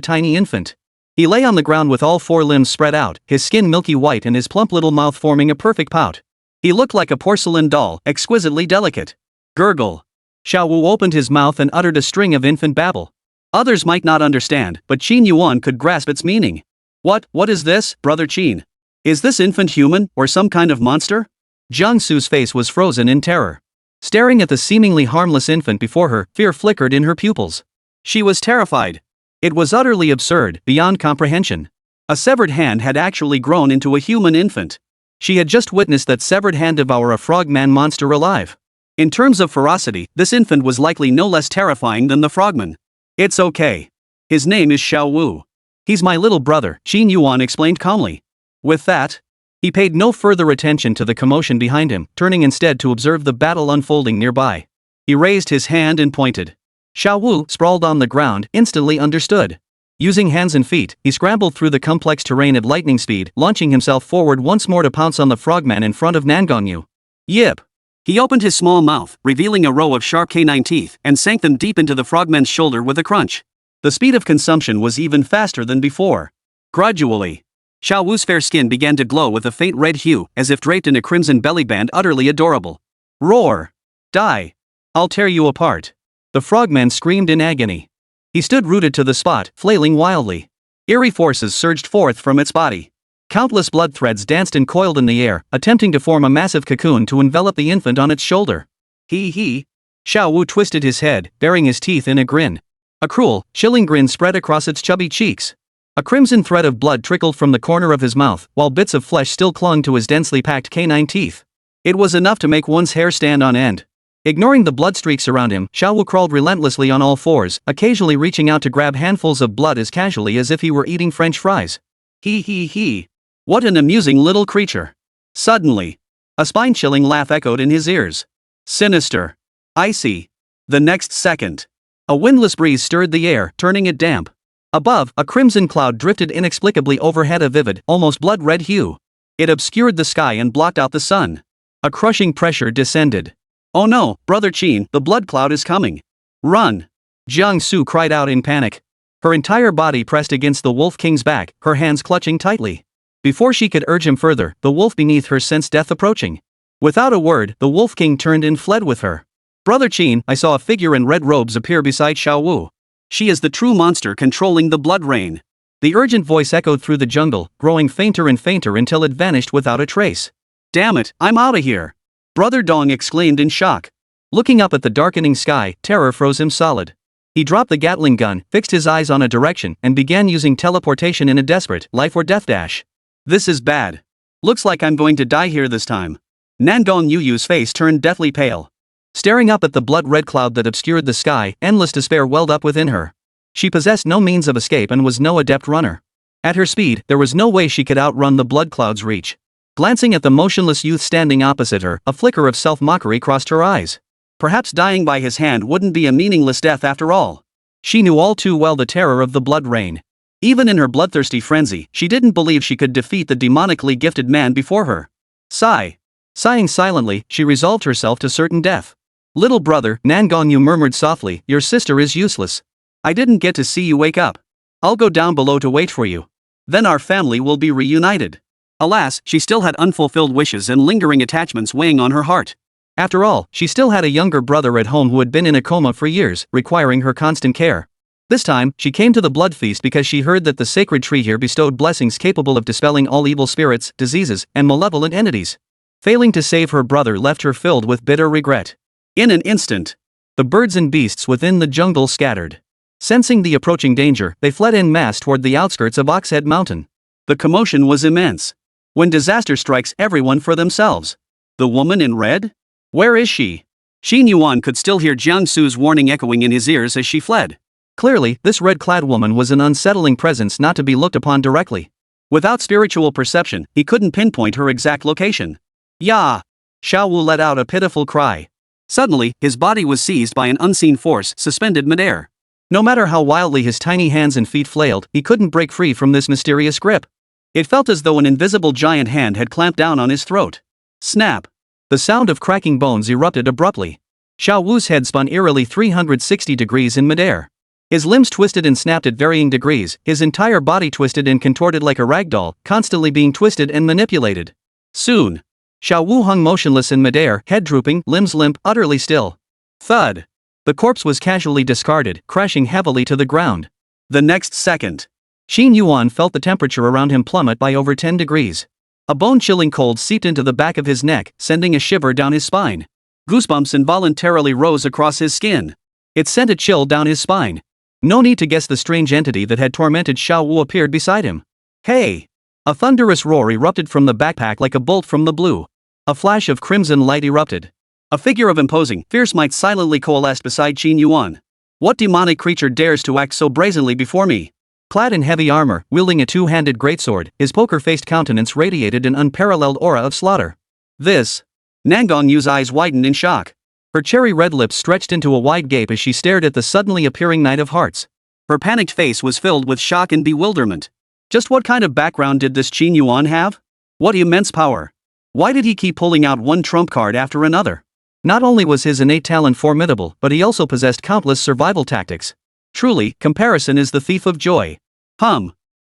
tiny infant. He lay on the ground with all four limbs spread out, his skin milky white and his plump little mouth forming a perfect pout. He looked like a porcelain doll, exquisitely delicate. Gurgle. Xiao Wu opened his mouth and uttered a string of infant babble. Others might not understand, but Qin Yuan could grasp its meaning. What is this, brother Qin? Is this infant human, or some kind of monster? Jiang Su's face was frozen in terror. Staring at the seemingly harmless infant before her, fear flickered in her pupils. She was terrified. It was utterly absurd, beyond comprehension. A severed hand had actually grown into a human infant. She had just witnessed that severed hand devour a frogman monster alive. In terms of ferocity, this infant was likely no less terrifying than the frogman. It's okay. His name is Xiao Wu. He's my little brother, Qin Yuan explained calmly. With that, he paid no further attention to the commotion behind him, turning instead to observe the battle unfolding nearby. He raised his hand and pointed. Xiao Wu, sprawled on the ground, instantly understood. Using hands and feet, he scrambled through the complex terrain at lightning speed, launching himself forward once more to pounce on the frogman in front of Nangongyu. Yip! He opened his small mouth, revealing a row of sharp canine teeth, and sank them deep into the frogman's shoulder with a crunch. The speed of consumption was even faster than before. Gradually, Xiao Wu's fair skin began to glow with a faint red hue, as if draped in a crimson belly band utterly adorable. Roar! Die! I'll tear you apart! The frogman screamed in agony. He stood rooted to the spot, flailing wildly. Eerie forces surged forth from its body. Countless blood threads danced and coiled in the air, attempting to form a massive cocoon to envelop the infant on its shoulder. He. Xiao Wu twisted his head, baring his teeth in a grin. A cruel, chilling grin spread across its chubby cheeks. A crimson thread of blood trickled from the corner of his mouth, while bits of flesh still clung to his densely packed canine teeth. It was enough to make one's hair stand on end. Ignoring the blood streaks around him, Xiao Wu crawled relentlessly on all fours, occasionally reaching out to grab handfuls of blood as casually as if he were eating French fries. He. What an amusing little creature. Suddenly, a spine-chilling laugh echoed in his ears. Sinister. Icy. The next second, a windless breeze stirred the air, turning it damp. Above, a crimson cloud drifted inexplicably overhead, a vivid, almost blood-red hue. It obscured the sky and blocked out the sun. A crushing pressure descended. Oh no, brother Qin, the blood cloud is coming. Run! Jiang Su cried out in panic. Her entire body pressed against the Wolf King's back, her hands clutching tightly. Before she could urge him further, the wolf beneath her sensed death approaching. Without a word, the Wolf King turned and fled with her. Brother Qin, I saw a figure in red robes appear beside Xiao Wu. She is the true monster controlling the blood rain. The urgent voice echoed through the jungle, growing fainter and fainter until it vanished without a trace. Damn it, I'm outta here! Brother Dong exclaimed in shock. Looking up at the darkening sky, terror froze him solid. He dropped the Gatling gun, fixed his eyes on a direction, and began using teleportation in a desperate, life-or-death dash. This is bad. Looks like I'm going to die here this time. Nangong Yuyu's face turned deathly pale. Staring up at the blood-red cloud that obscured the sky, endless despair welled up within her. She possessed no means of escape and was no adept runner. At her speed, there was no way she could outrun the blood cloud's reach. Glancing at the motionless youth standing opposite her, a flicker of self-mockery crossed her eyes. Perhaps dying by his hand wouldn't be a meaningless death after all. She knew all too well the terror of the blood rain. Even in her bloodthirsty frenzy, she didn't believe she could defeat the demonically gifted man before her. Sigh. Sighing silently, she resolved herself to certain death. Little brother, Nangongyu murmured softly, your sister is useless. I didn't get to see you wake up. I'll go down below to wait for you. Then our family will be reunited. Alas, she still had unfulfilled wishes and lingering attachments weighing on her heart. After all, she still had a younger brother at home who had been in a coma for years, requiring her constant care. This time, she came to the blood feast because she heard that the sacred tree here bestowed blessings capable of dispelling all evil spirits, diseases, and malevolent entities. Failing to save her brother left her filled with bitter regret. In an instant, the birds and beasts within the jungle scattered. Sensing the approaching danger, they fled en masse toward the outskirts of Oxhead Mountain. The commotion was immense. When disaster strikes everyone for themselves. The woman in red? Where is she? Xin Yuan could still hear Jiangsu's warning echoing in his ears as she fled. Clearly, this red-clad woman was an unsettling presence not to be looked upon directly. Without spiritual perception, he couldn't pinpoint her exact location. Ya! Xiao Wu let out a pitiful cry. Suddenly, his body was seized by an unseen force suspended midair. No matter how wildly his tiny hands and feet flailed, he couldn't break free from this mysterious grip. It felt as though an invisible giant hand had clamped down on his throat. Snap! The sound of cracking bones erupted abruptly. Xiao Wu's head spun eerily 360 degrees in midair. His limbs twisted and snapped at varying degrees, his entire body twisted and contorted like a ragdoll, constantly being twisted and manipulated. Soon, Xiao Wu hung motionless in midair, head drooping, limbs limp, utterly still. Thud! The corpse was casually discarded, crashing heavily to the ground. The next second, Xin Yuan felt the temperature around him plummet by over 10 degrees. A bone-chilling cold seeped into the back of his neck, sending a shiver down his spine. Goosebumps involuntarily rose across his skin. It sent a chill down his spine. No need to guess the strange entity that had tormented Xiao Wu appeared beside him. Hey! A thunderous roar erupted from the backpack like a bolt from the blue. A flash of crimson light erupted. A figure of imposing, fierce might silently coalesced beside Xin Yuan. What demonic creature dares to act so brazenly before me? Clad in heavy armor, wielding a two-handed greatsword, his poker-faced countenance radiated an unparalleled aura of slaughter. This? Nangongyu's eyes widened in shock. Her cherry-red lips stretched into a wide gape as she stared at the suddenly appearing Knight of Hearts. Her panicked face was filled with shock and bewilderment. Just what kind of background did this Xin Yuan have? What immense power! Why did he keep pulling out one trump card after another? Not only was his innate talent formidable, but he also possessed countless survival tactics. Truly, comparison is the thief of joy.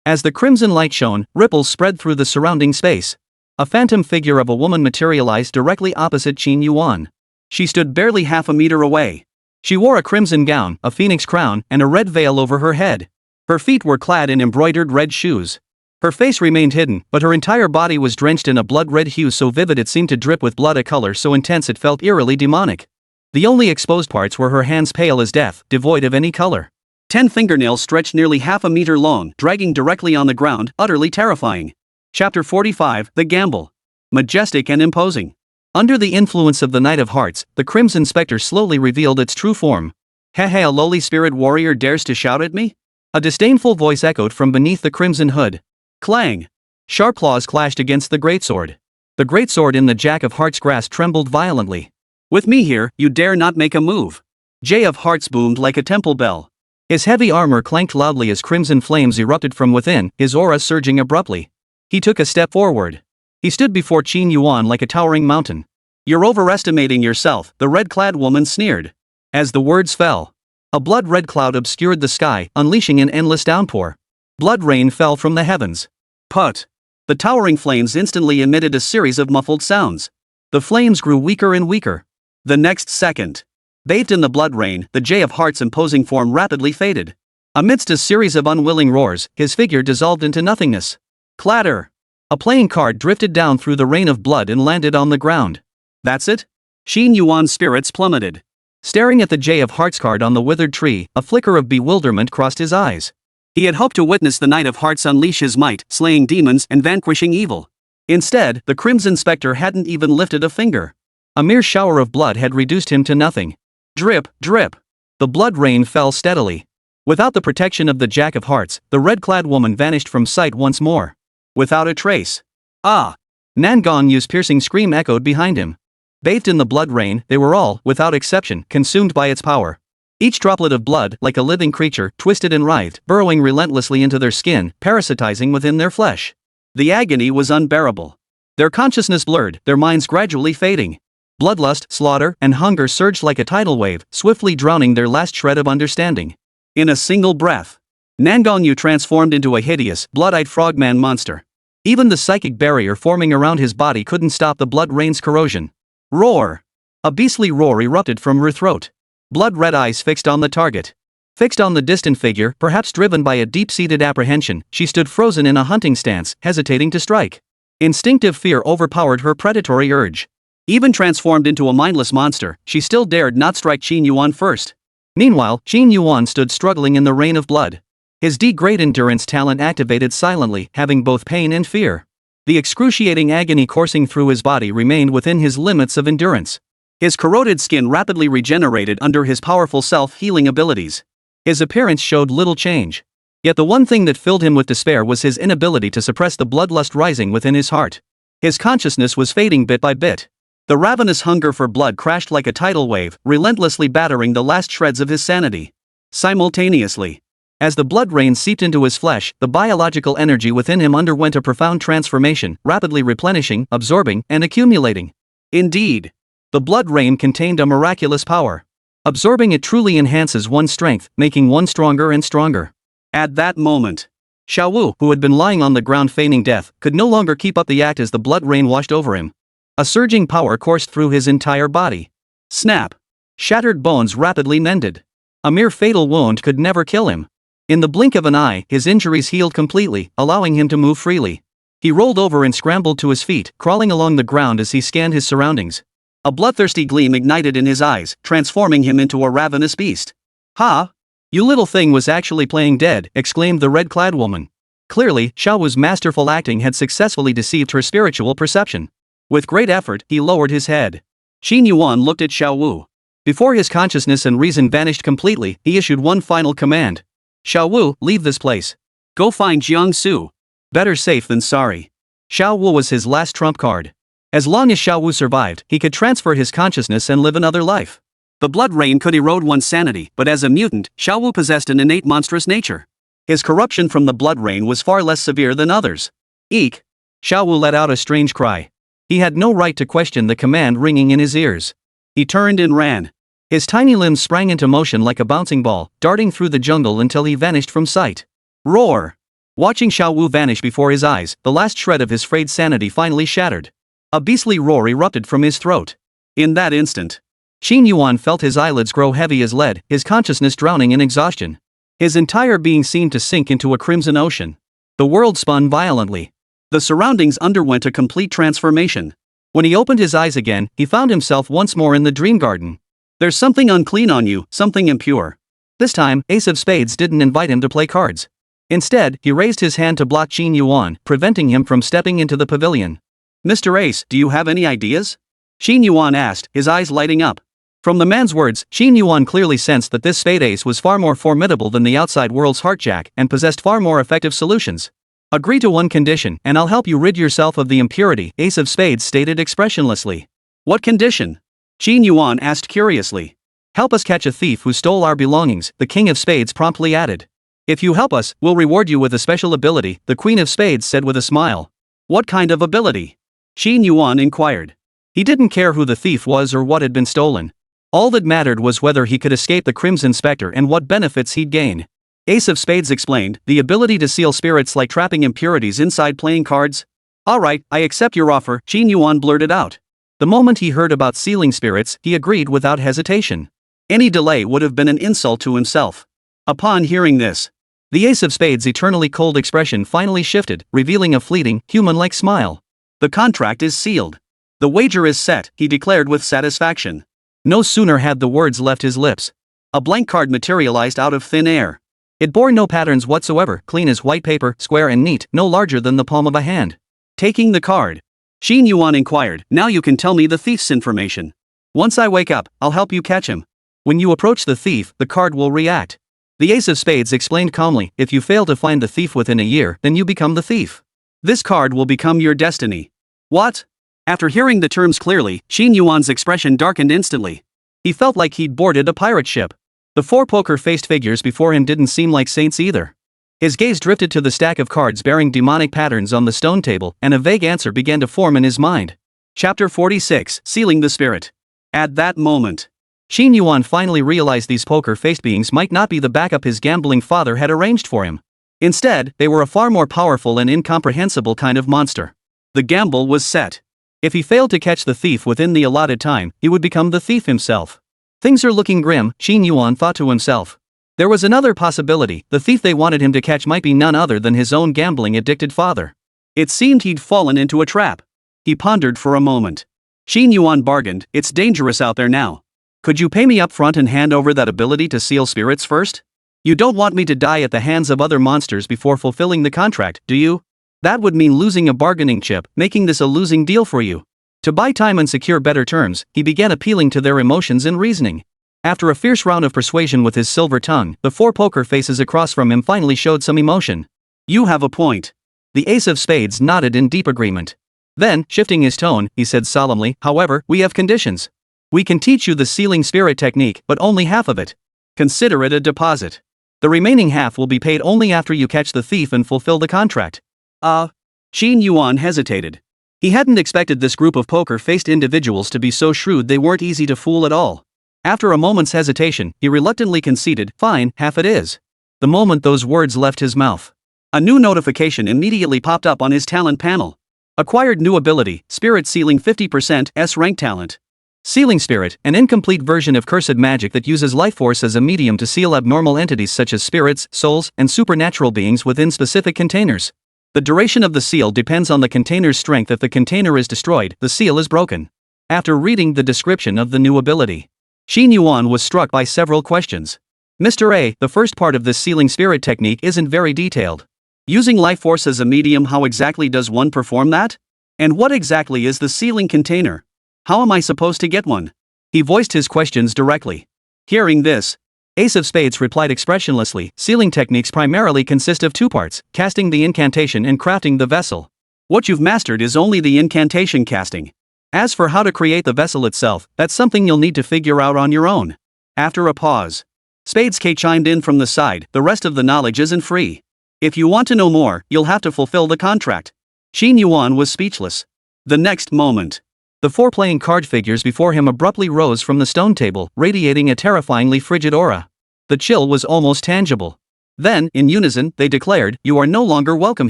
As the crimson light shone, ripples spread through the surrounding space. A phantom figure of a woman materialized directly opposite Xin Yuan. She stood barely half a meter away. She wore a crimson gown, a phoenix crown, and a red veil over her head. Her feet were clad in embroidered red shoes. Her face remained hidden, but her entire body was drenched in a blood-red hue so vivid it seemed to drip with blood, a color so intense it felt eerily demonic. The only exposed parts were her hands, pale as death, devoid of any color. 10 fingernails stretched nearly half a meter long, dragging directly on the ground, utterly terrifying. Chapter 45, The Gamble. Majestic and imposing. Under the influence of the Knight of Hearts, the Crimson Spectre slowly revealed its true form. Hey, a lowly spirit warrior dares to shout at me? A disdainful voice echoed from beneath the crimson hood. Clang! Sharp claws clashed against the greatsword. The greatsword in the Jack of Hearts' grasp trembled violently. With me here, you dare not make a move. J of Hearts boomed like a temple bell. His heavy armor clanked loudly as crimson flames erupted from within, his aura surging abruptly. He took a step forward. He stood before Xin Yuan like a towering mountain. You're overestimating yourself, the red-clad woman sneered. As the words fell, a blood-red cloud obscured the sky, unleashing an endless downpour. Blood rain fell from the heavens. Put! The towering flames instantly emitted a series of muffled sounds. The flames grew weaker and weaker. The next second, bathed in the blood rain, the J of Hearts' imposing form rapidly faded. Amidst a series of unwilling roars, his figure dissolved into nothingness. Clatter! A playing card drifted down through the rain of blood and landed on the ground. That's it? Xin Yuan's spirits plummeted. Staring at the J of Hearts card on the withered tree, a flicker of bewilderment crossed his eyes. He had hoped to witness the Knight of Hearts unleash his might, slaying demons and vanquishing evil. Instead, the Crimson Spectre hadn't even lifted a finger. A mere shower of blood had reduced him to nothing. Drip, drip. The blood rain fell steadily. Without the protection of the Jack of Hearts, the red-clad woman vanished from sight once more. Without a trace. Ah! Nangongyu's piercing scream echoed behind him. Bathed in the blood rain, they were all, without exception, consumed by its power. Each droplet of blood, like a living creature, twisted and writhed, burrowing relentlessly into their skin, parasitizing within their flesh. The agony was unbearable. Their consciousness blurred, their minds gradually fading. Bloodlust, slaughter, and hunger surged like a tidal wave, swiftly drowning their last shred of understanding. In a single breath, Nangongyu transformed into a hideous, blood-eyed frogman monster. Even the psychic barrier forming around his body couldn't stop the blood rain's corrosion. Roar! A beastly roar erupted from her throat. Blood-red eyes fixed on the target. Fixed on the distant figure, perhaps driven by a deep-seated apprehension, she stood frozen in a hunting stance, hesitating to strike. Instinctive fear overpowered her predatory urge. Even transformed into a mindless monster, she still dared not strike Qin Yuan first. Meanwhile, Qin Yuan stood struggling in the rain of blood. His D-grade endurance talent activated silently, having both pain and fear. The excruciating agony coursing through his body remained within his limits of endurance. His corroded skin rapidly regenerated under his powerful self-healing abilities. His appearance showed little change. Yet the one thing that filled him with despair was his inability to suppress the bloodlust rising within his heart. His consciousness was fading bit by bit. The ravenous hunger for blood crashed like a tidal wave, relentlessly battering the last shreds of his sanity. Simultaneously, as the blood rain seeped into his flesh, the biological energy within him underwent a profound transformation, rapidly replenishing, absorbing, and accumulating. Indeed, the blood rain contained a miraculous power. Absorbing it truly enhances one's strength, making one stronger and stronger. At that moment, Xiao Wu, who had been lying on the ground feigning death, could no longer keep up the act as the blood rain washed over him. A surging power coursed through his entire body. Snap! Shattered bones rapidly mended. A mere fatal wound could never kill him. In the blink of an eye, his injuries healed completely, allowing him to move freely. He rolled over and scrambled to his feet, crawling along the ground as he scanned his surroundings. A bloodthirsty gleam ignited in his eyes, transforming him into a ravenous beast. "Ha! You little thing was actually playing dead," exclaimed the red-clad woman. Clearly, Xiao Wu's masterful acting had successfully deceived her spiritual perception. With great effort, he lowered his head. Qin Yuan looked at Xiao Wu. Before his consciousness and reason vanished completely, he issued one final command. "Xiao Wu, leave this place. Go find Jiang Su." Better safe than sorry. Xiao Wu was his last trump card. As long as Xiao Wu survived, he could transfer his consciousness and live another life. The blood rain could erode one's sanity, but as a mutant, Xiao Wu possessed an innate monstrous nature. His corruption from the blood rain was far less severe than others. Eek! Xiao Wu let out a strange cry. He had no right to question the command ringing in his ears. He turned and ran. His tiny limbs sprang into motion like a bouncing ball, darting through the jungle until he vanished from sight. Roar! Watching Xiao Wu vanish before his eyes, the last shred of his frayed sanity finally shattered. A beastly roar erupted from his throat. In that instant, Qin Yuan felt his eyelids grow heavy as lead, his consciousness drowning in exhaustion. His entire being seemed to sink into a crimson ocean. The world spun violently. The surroundings underwent a complete transformation. When he opened his eyes again, he found himself once more in the dream garden. "There's something unclean on you, something impure." This time, Ace of Spades didn't invite him to play cards. Instead, he raised his hand to block Qin Yuan, preventing him from stepping into the pavilion. "Mr. Ace, do you have any ideas?" Qin Yuan asked, his eyes lighting up. From the man's words, Qin Yuan clearly sensed that this spade ace was far more formidable than the outside world's heartjack and possessed far more effective solutions. "Agree to one condition, and I'll help you rid yourself of the impurity," Ace of Spades stated expressionlessly. "What condition?" Qin Yuan asked curiously. "Help us catch a thief who stole our belongings," the King of Spades promptly added. "If you help us, we'll reward you with a special ability," the Queen of Spades said with a smile. "What kind of ability?" Qin Yuan inquired. He didn't care who the thief was or what had been stolen. All that mattered was whether he could escape the Crimson Spectre and what benefits he'd gain. Ace of Spades explained, "The ability to seal spirits like trapping impurities inside playing cards." "All right, I accept your offer," Qin Yuan blurted out. The moment he heard about sealing spirits, he agreed without hesitation. Any delay would have been an insult to himself. Upon hearing this, the Ace of Spades' eternally cold expression finally shifted, revealing a fleeting, human-like smile. "The contract is sealed. The wager is set," he declared with satisfaction. No sooner had the words left his lips. A blank card materialized out of thin air. It bore no patterns whatsoever, clean as white paper, square and neat, no larger than the palm of a hand. Taking the card, Qin Yuan inquired, "Now you can tell me the thief's information. Once I wake up, I'll help you catch him." "When you approach the thief, the card will react." The Ace of Spades explained calmly, "If you fail to find the thief within a year, then you become the thief. This card will become your destiny." "What?" After hearing the terms clearly, Qin Yuan's expression darkened instantly. He felt like he'd boarded a pirate ship. The four poker-faced figures before him didn't seem like saints either. His gaze drifted to the stack of cards bearing demonic patterns on the stone table, and a vague answer began to form in his mind. Chapter 46, Sealing the Spirit. At that moment, Qin Yuan finally realized these poker-faced beings might not be the backup his gambling father had arranged for him. Instead, they were a far more powerful and incomprehensible kind of monster. The gamble was set. If he failed to catch the thief within the allotted time, he would become the thief himself. Things are looking grim, Qin Yuan thought to himself. There was another possibility: the thief they wanted him to catch might be none other than his own gambling-addicted father. It seemed he'd fallen into a trap. He pondered for a moment. Qin Yuan bargained, "It's dangerous out there now. Could you pay me up front and hand over that ability to seal spirits first? You don't want me to die at the hands of other monsters before fulfilling the contract, do you? That would mean losing a bargaining chip, making this a losing deal for you." To buy time and secure better terms, he began appealing to their emotions and reasoning. After a fierce round of persuasion with his silver tongue, the four poker faces across from him finally showed some emotion. "You have a point." The ace of spades nodded in deep agreement. Then, shifting his tone, he said solemnly, "However, we have conditions. We can teach you the sealing spirit technique, but only half of it. Consider it a deposit. The remaining half will be paid only after you catch the thief and fulfill the contract." Qin Yuan hesitated. He hadn't expected this group of poker-faced individuals to be so shrewd they weren't easy to fool at all. After a moment's hesitation, he reluctantly conceded, "Fine, half it is." The moment those words left his mouth, a new notification immediately popped up on his talent panel. Acquired new ability, Spirit Sealing 50% S-rank talent. Sealing Spirit, an incomplete version of cursed magic that uses life force as a medium to seal abnormal entities such as spirits, souls, and supernatural beings within specific containers. The duration of the seal depends on the container's strength. If the container is destroyed, the seal is broken. After reading the description of the new ability, Qin Yuan was struck by several questions. Mr. A, the first part of this sealing spirit technique isn't very detailed. Using life force as a medium, how exactly does one perform that? And what exactly is the sealing container? How am I supposed to get one? He voiced his questions directly. Hearing this, Ace of Spades replied expressionlessly, "Sealing techniques primarily consist of two parts, casting the incantation and crafting the vessel. What you've mastered is only the incantation casting. As for how to create the vessel itself, that's something you'll need to figure out on your own." After a pause, Spades K chimed in from the side, "The rest of the knowledge isn't free. If you want to know more, you'll have to fulfill the contract." Qin Yuan was speechless. The next moment, the four playing card figures before him abruptly rose from the stone table, radiating a terrifyingly frigid aura. The chill was almost tangible. Then, in unison, they declared, "You are no longer welcome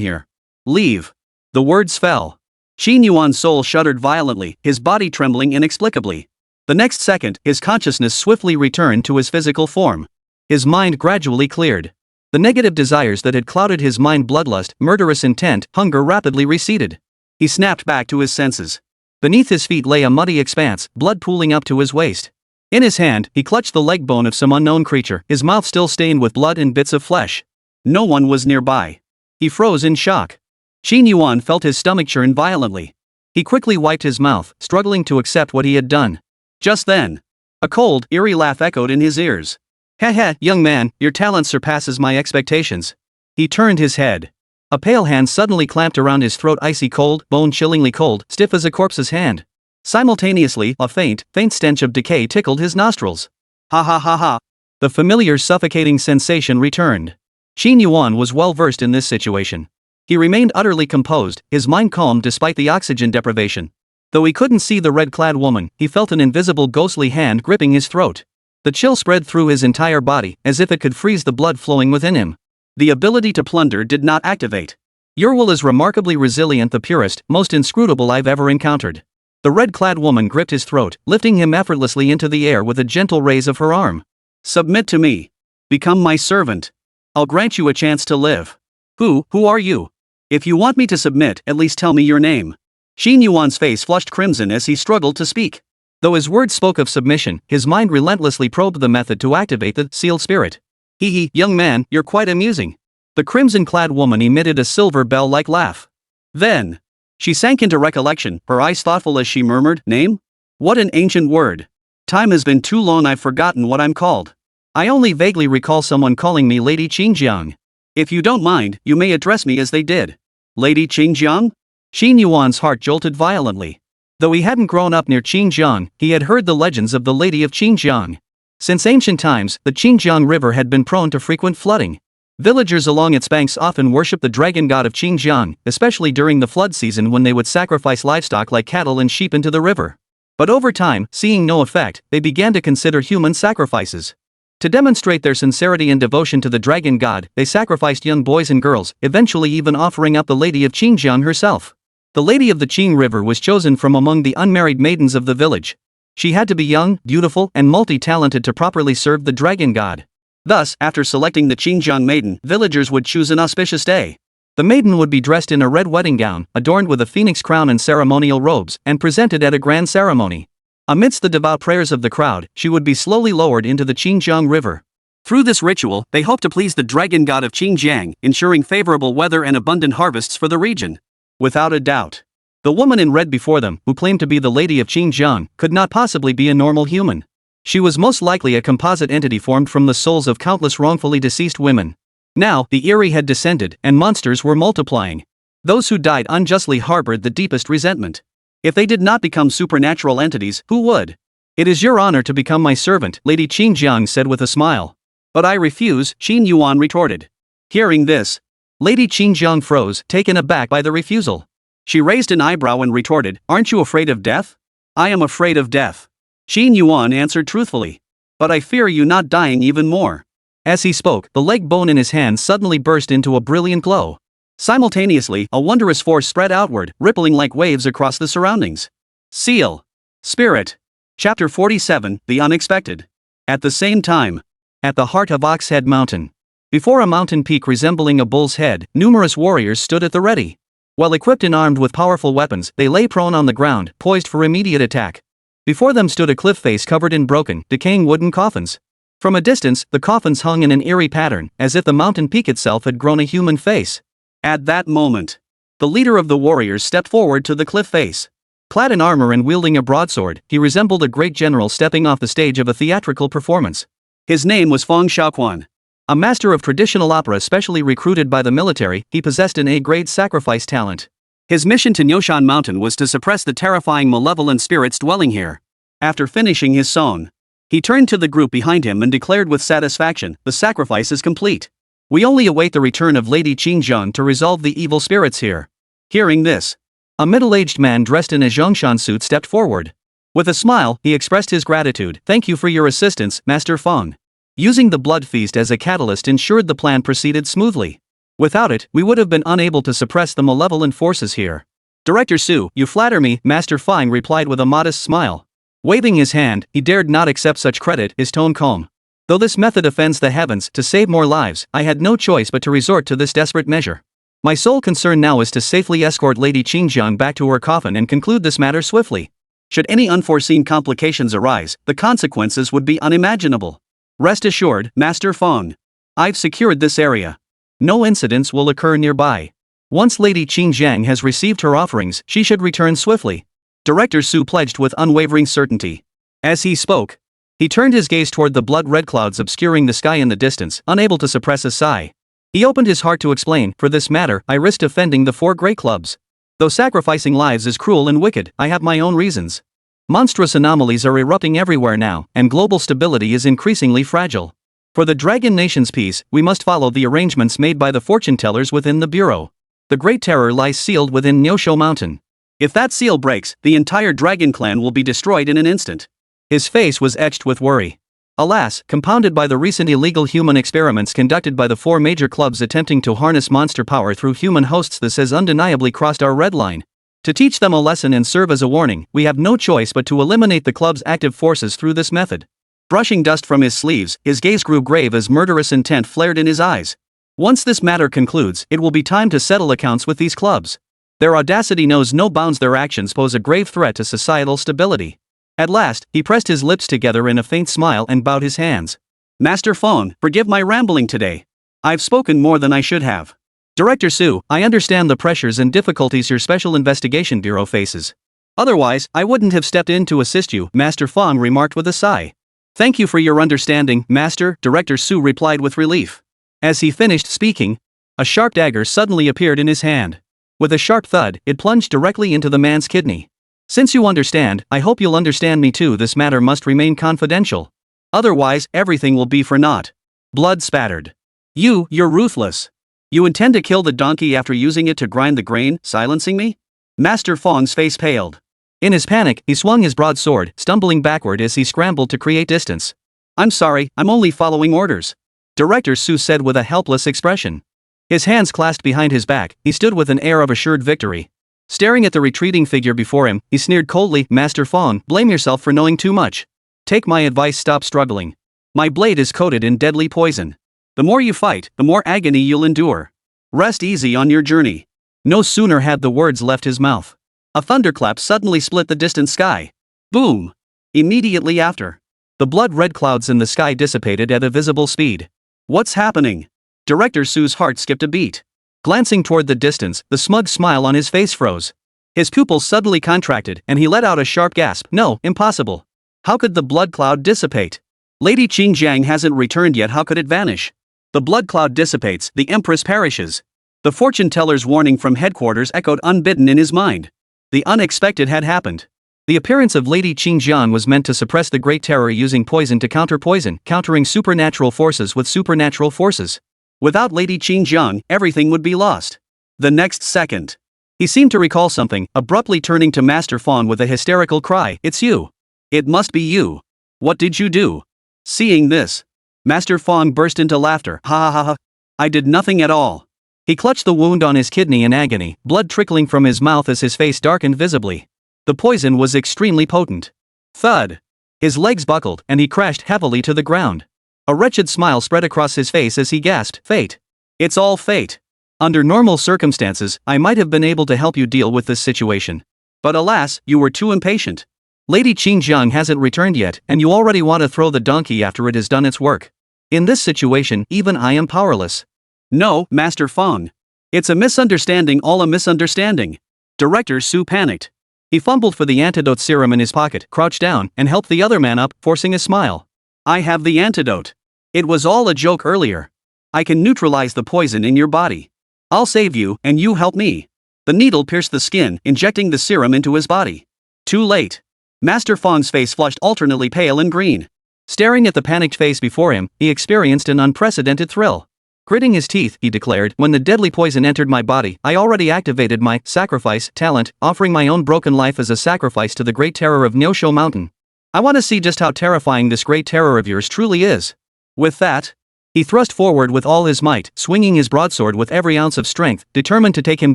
here. Leave." The words fell. Qin Yuan's soul shuddered violently, his body trembling inexplicably. The next second, his consciousness swiftly returned to his physical form. His mind gradually cleared. The negative desires that had clouded his mind, bloodlust, murderous intent, hunger, rapidly receded. He snapped back to his senses. Beneath his feet lay a muddy expanse, blood pooling up to his waist. In his hand, he clutched the leg bone of some unknown creature, his mouth still stained with blood and bits of flesh. No one was nearby. He froze in shock. Qin Yuan felt his stomach churn violently. He quickly wiped his mouth, struggling to accept what he had done. Just then, a cold, eerie laugh echoed in his ears. "Heh, young man, your talent surpasses my expectations." He turned his head. A pale hand suddenly clamped around his throat, icy cold, bone-chillingly cold, stiff as a corpse's hand. Simultaneously, a faint stench of decay tickled his nostrils. Ha ha ha ha. The familiar suffocating sensation returned. Qin Yuan was well versed in this situation. He remained utterly composed, his mind calm despite the oxygen deprivation. Though he couldn't see the red-clad woman, he felt an invisible ghostly hand gripping his throat. The chill spread through his entire body, as if it could freeze the blood flowing within him. The ability to plunder did not activate. Your will is remarkably resilient, the purest, most inscrutable I've ever encountered. The red-clad woman gripped his throat, lifting him effortlessly into the air with a gentle raise of her arm. "Submit to me. Become my servant. I'll grant you a chance to live." Who are you? If you want me to submit, at least tell me your name." Qin Yuan's face flushed crimson as he struggled to speak. Though his words spoke of submission, his mind relentlessly probed the method to activate the sealed spirit. "Hee, young man, you're quite amusing." The crimson-clad woman emitted a silver bell-like laugh. Then, she sank into recollection, her eyes thoughtful as she murmured, "Name? What an ancient word. Time has been too long, I've forgotten what I'm called. I only vaguely recall someone calling me Lady Qingjiang. If you don't mind, you may address me as they did. Lady Qingjiang?" Qin Yuan's heart jolted violently. Though he hadn't grown up near Xinjiang, he had heard the legends of the Lady of Xinjiang. Since ancient times, the Xinjiang River had been prone to frequent flooding. Villagers along its banks often worshipped the dragon god of Xinjiang, especially during the flood season when they would sacrifice livestock like cattle and sheep into the river. But over time, seeing no effect, they began to consider human sacrifices. To demonstrate their sincerity and devotion to the dragon god, they sacrificed young boys and girls, eventually even offering up the Lady of Xinjiang herself. The Lady of the Qing River was chosen from among the unmarried maidens of the village. She had to be young, beautiful, and multi-talented to properly serve the dragon god. Thus, after selecting the Xinjiang maiden, villagers would choose an auspicious day. The maiden would be dressed in a red wedding gown, adorned with a phoenix crown and ceremonial robes, and presented at a grand ceremony. Amidst the devout prayers of the crowd, she would be slowly lowered into the Xinjiang River. Through this ritual, they hoped to please the dragon god of Xinjiang, ensuring favorable weather and abundant harvests for the region. Without a doubt, the woman in red before them, who claimed to be the Lady of Xinjiang, could not possibly be a normal human. She was most likely a composite entity formed from the souls of countless wrongfully deceased women. Now, the Eyrie had descended, and monsters were multiplying. Those who died unjustly harbored the deepest resentment. If they did not become supernatural entities, who would? "It is your honor to become my servant," Lady Xinjiang said with a smile. "But I refuse," Qin Yuan retorted. Hearing this, Lady Xinjiang froze, taken aback by the refusal. She raised an eyebrow and retorted, "Aren't you afraid of death?" "I am afraid of death," Qin Yuan answered truthfully. "But I fear you not dying even more." As he spoke, the leg bone in his hand suddenly burst into a brilliant glow. Simultaneously, a wondrous force spread outward, rippling like waves across the surroundings. Seal. Spirit. Chapter 47, The Unexpected. At the same time, at the heart of Oxhead Mountain, before a mountain peak resembling a bull's head, numerous warriors stood at the ready. Well equipped and armed with powerful weapons, they lay prone on the ground, poised for immediate attack. Before them stood a cliff face covered in broken, decaying wooden coffins. From a distance, the coffins hung in an eerie pattern, as if the mountain peak itself had grown a human face. At that moment, the leader of the warriors stepped forward to the cliff face. Clad in armor and wielding a broadsword, he resembled a great general stepping off the stage of a theatrical performance. His name was Feng Xiaoquan. A master of traditional opera specially recruited by the military, he possessed an A-grade sacrifice talent. His mission to Nyoshan Mountain was to suppress the terrifying malevolent spirits dwelling here. After finishing his song, he turned to the group behind him and declared with satisfaction, "The sacrifice is complete. We only await the return of Lady Xinjiang to resolve the evil spirits here." Hearing this, a middle-aged man dressed in a Zhongshan suit stepped forward. With a smile, he expressed his gratitude. "Thank you for your assistance, Master Feng. Using the blood feast as a catalyst ensured the plan proceeded smoothly. Without it, we would have been unable to suppress the malevolent forces here." "Director Su, you flatter me," Master Feng replied with a modest smile. Waving his hand, he dared not accept such credit, his tone calm. "Though this method offends the heavens, to save more lives, I had no choice but to resort to this desperate measure. My sole concern now is to safely escort Lady Xinjiang back to her coffin and conclude this matter swiftly. Should any unforeseen complications arise, the consequences would be unimaginable. Rest assured, Master Feng. I've secured this area. No incidents will occur nearby. Once Lady Xinjiang has received her offerings, she should return swiftly." Director Su pledged with unwavering certainty. As he spoke, he turned his gaze toward the blood-red clouds obscuring the sky in the distance, unable to suppress a sigh. He opened his heart to explain, "For this matter, I risked offending the 4 great clubs. Though sacrificing lives is cruel and wicked, I have my own reasons. Monstrous anomalies are erupting everywhere now, and global stability is increasingly fragile. For the Dragon Nation's peace, we must follow the arrangements made by the fortune-tellers within the Bureau. The Great Terror lies sealed within Nyosho Mountain. If that seal breaks, the entire Dragon Clan will be destroyed in an instant." His face was etched with worry. Alas, compounded by the recent illegal human experiments conducted by the 4 major clubs attempting to harness monster power through human hosts, this has undeniably crossed our red line. To teach them a lesson and serve as a warning, we have no choice but to eliminate the club's active forces through this method. Brushing dust from his sleeves, his gaze grew grave as murderous intent flared in his eyes. Once this matter concludes, it will be time to settle accounts with these clubs. Their audacity knows no bounds, their actions pose a grave threat to societal stability. At last, he pressed his lips together in a faint smile and bowed his hands. "Master Feng, forgive my rambling today. I've spoken more than I should have. Director Su, I understand the pressures and difficulties your Special Investigation Bureau faces. Otherwise, I wouldn't have stepped in to assist you," Master Feng remarked with a sigh. "Thank you for your understanding, Master," Director Su replied with relief. As he finished speaking, a sharp dagger suddenly appeared in his hand. With a sharp thud, it plunged directly into the man's kidney. Since you understand, I hope you'll understand me too. This matter must remain confidential. Otherwise, everything will be for naught. Blood spattered. You're ruthless. You intend to kill the donkey after using it to grind the grain, silencing me? Master Fong's face paled. In his panic, he swung his broadsword, stumbling backward as he scrambled to create distance. I'm sorry, I'm only following orders. Director Su said with a helpless expression. His hands clasped behind his back, he stood with an air of assured victory. Staring at the retreating figure before him, he sneered coldly, Master Fong, blame yourself for knowing too much. Take my advice, stop struggling. My blade is coated in deadly poison. The more you fight, the more agony you'll endure. Rest easy on your journey. No sooner had the words left his mouth. A thunderclap suddenly split the distant sky. Boom! Immediately after, the blood-red clouds in the sky dissipated at a visible speed. What's happening? Director Su's heart skipped a beat. Glancing toward the distance, the smug smile on his face froze. His pupils suddenly contracted, and he let out a sharp gasp. No, impossible. How could the blood cloud dissipate? Lady Qingjiang hasn't returned yet, how could it vanish? The blood cloud dissipates, the Empress perishes. The fortune-teller's warning from headquarters echoed unbidden in his mind. The unexpected had happened. The appearance of Lady Qingjiang was meant to suppress the Great Terror using poison to counter poison, countering supernatural forces with supernatural forces. Without Lady Qingjiang, everything would be lost. The next second, he seemed to recall something, abruptly turning to Master Fong with a hysterical cry, It's you. It must be you. What did you do? Seeing this, Master Fong burst into laughter. Ha ha ha ha. I did nothing at all. He clutched the wound on his kidney in agony, blood trickling from his mouth as his face darkened visibly. The poison was extremely potent. Thud. His legs buckled, and he crashed heavily to the ground. A wretched smile spread across his face as he gasped, Fate. It's all fate. Under normal circumstances, I might have been able to help you deal with this situation. But alas, you were too impatient. Lady Qingjiang hasn't returned yet, and you already want to throw the donkey after it has done its work. In this situation, even I am powerless. No, Master Fong. It's a misunderstanding, all a misunderstanding. Director Su panicked. He fumbled for the antidote serum in his pocket, crouched down, and helped the other man up, forcing a smile. I have the antidote. It was all a joke earlier. I can neutralize the poison in your body. I'll save you, and you help me. The needle pierced the skin, injecting the serum into his body. Too late. Master Fong's face flushed alternately pale and green. Staring at the panicked face before him, he experienced an unprecedented thrill. Gritting his teeth, he declared, when the deadly poison entered my body, I already activated my sacrifice talent, offering my own broken life as a sacrifice to the Great Terror of Neosho Mountain. I want to see just how terrifying this Great Terror of yours truly is. With that, he thrust forward with all his might, swinging his broadsword with every ounce of strength, determined to take him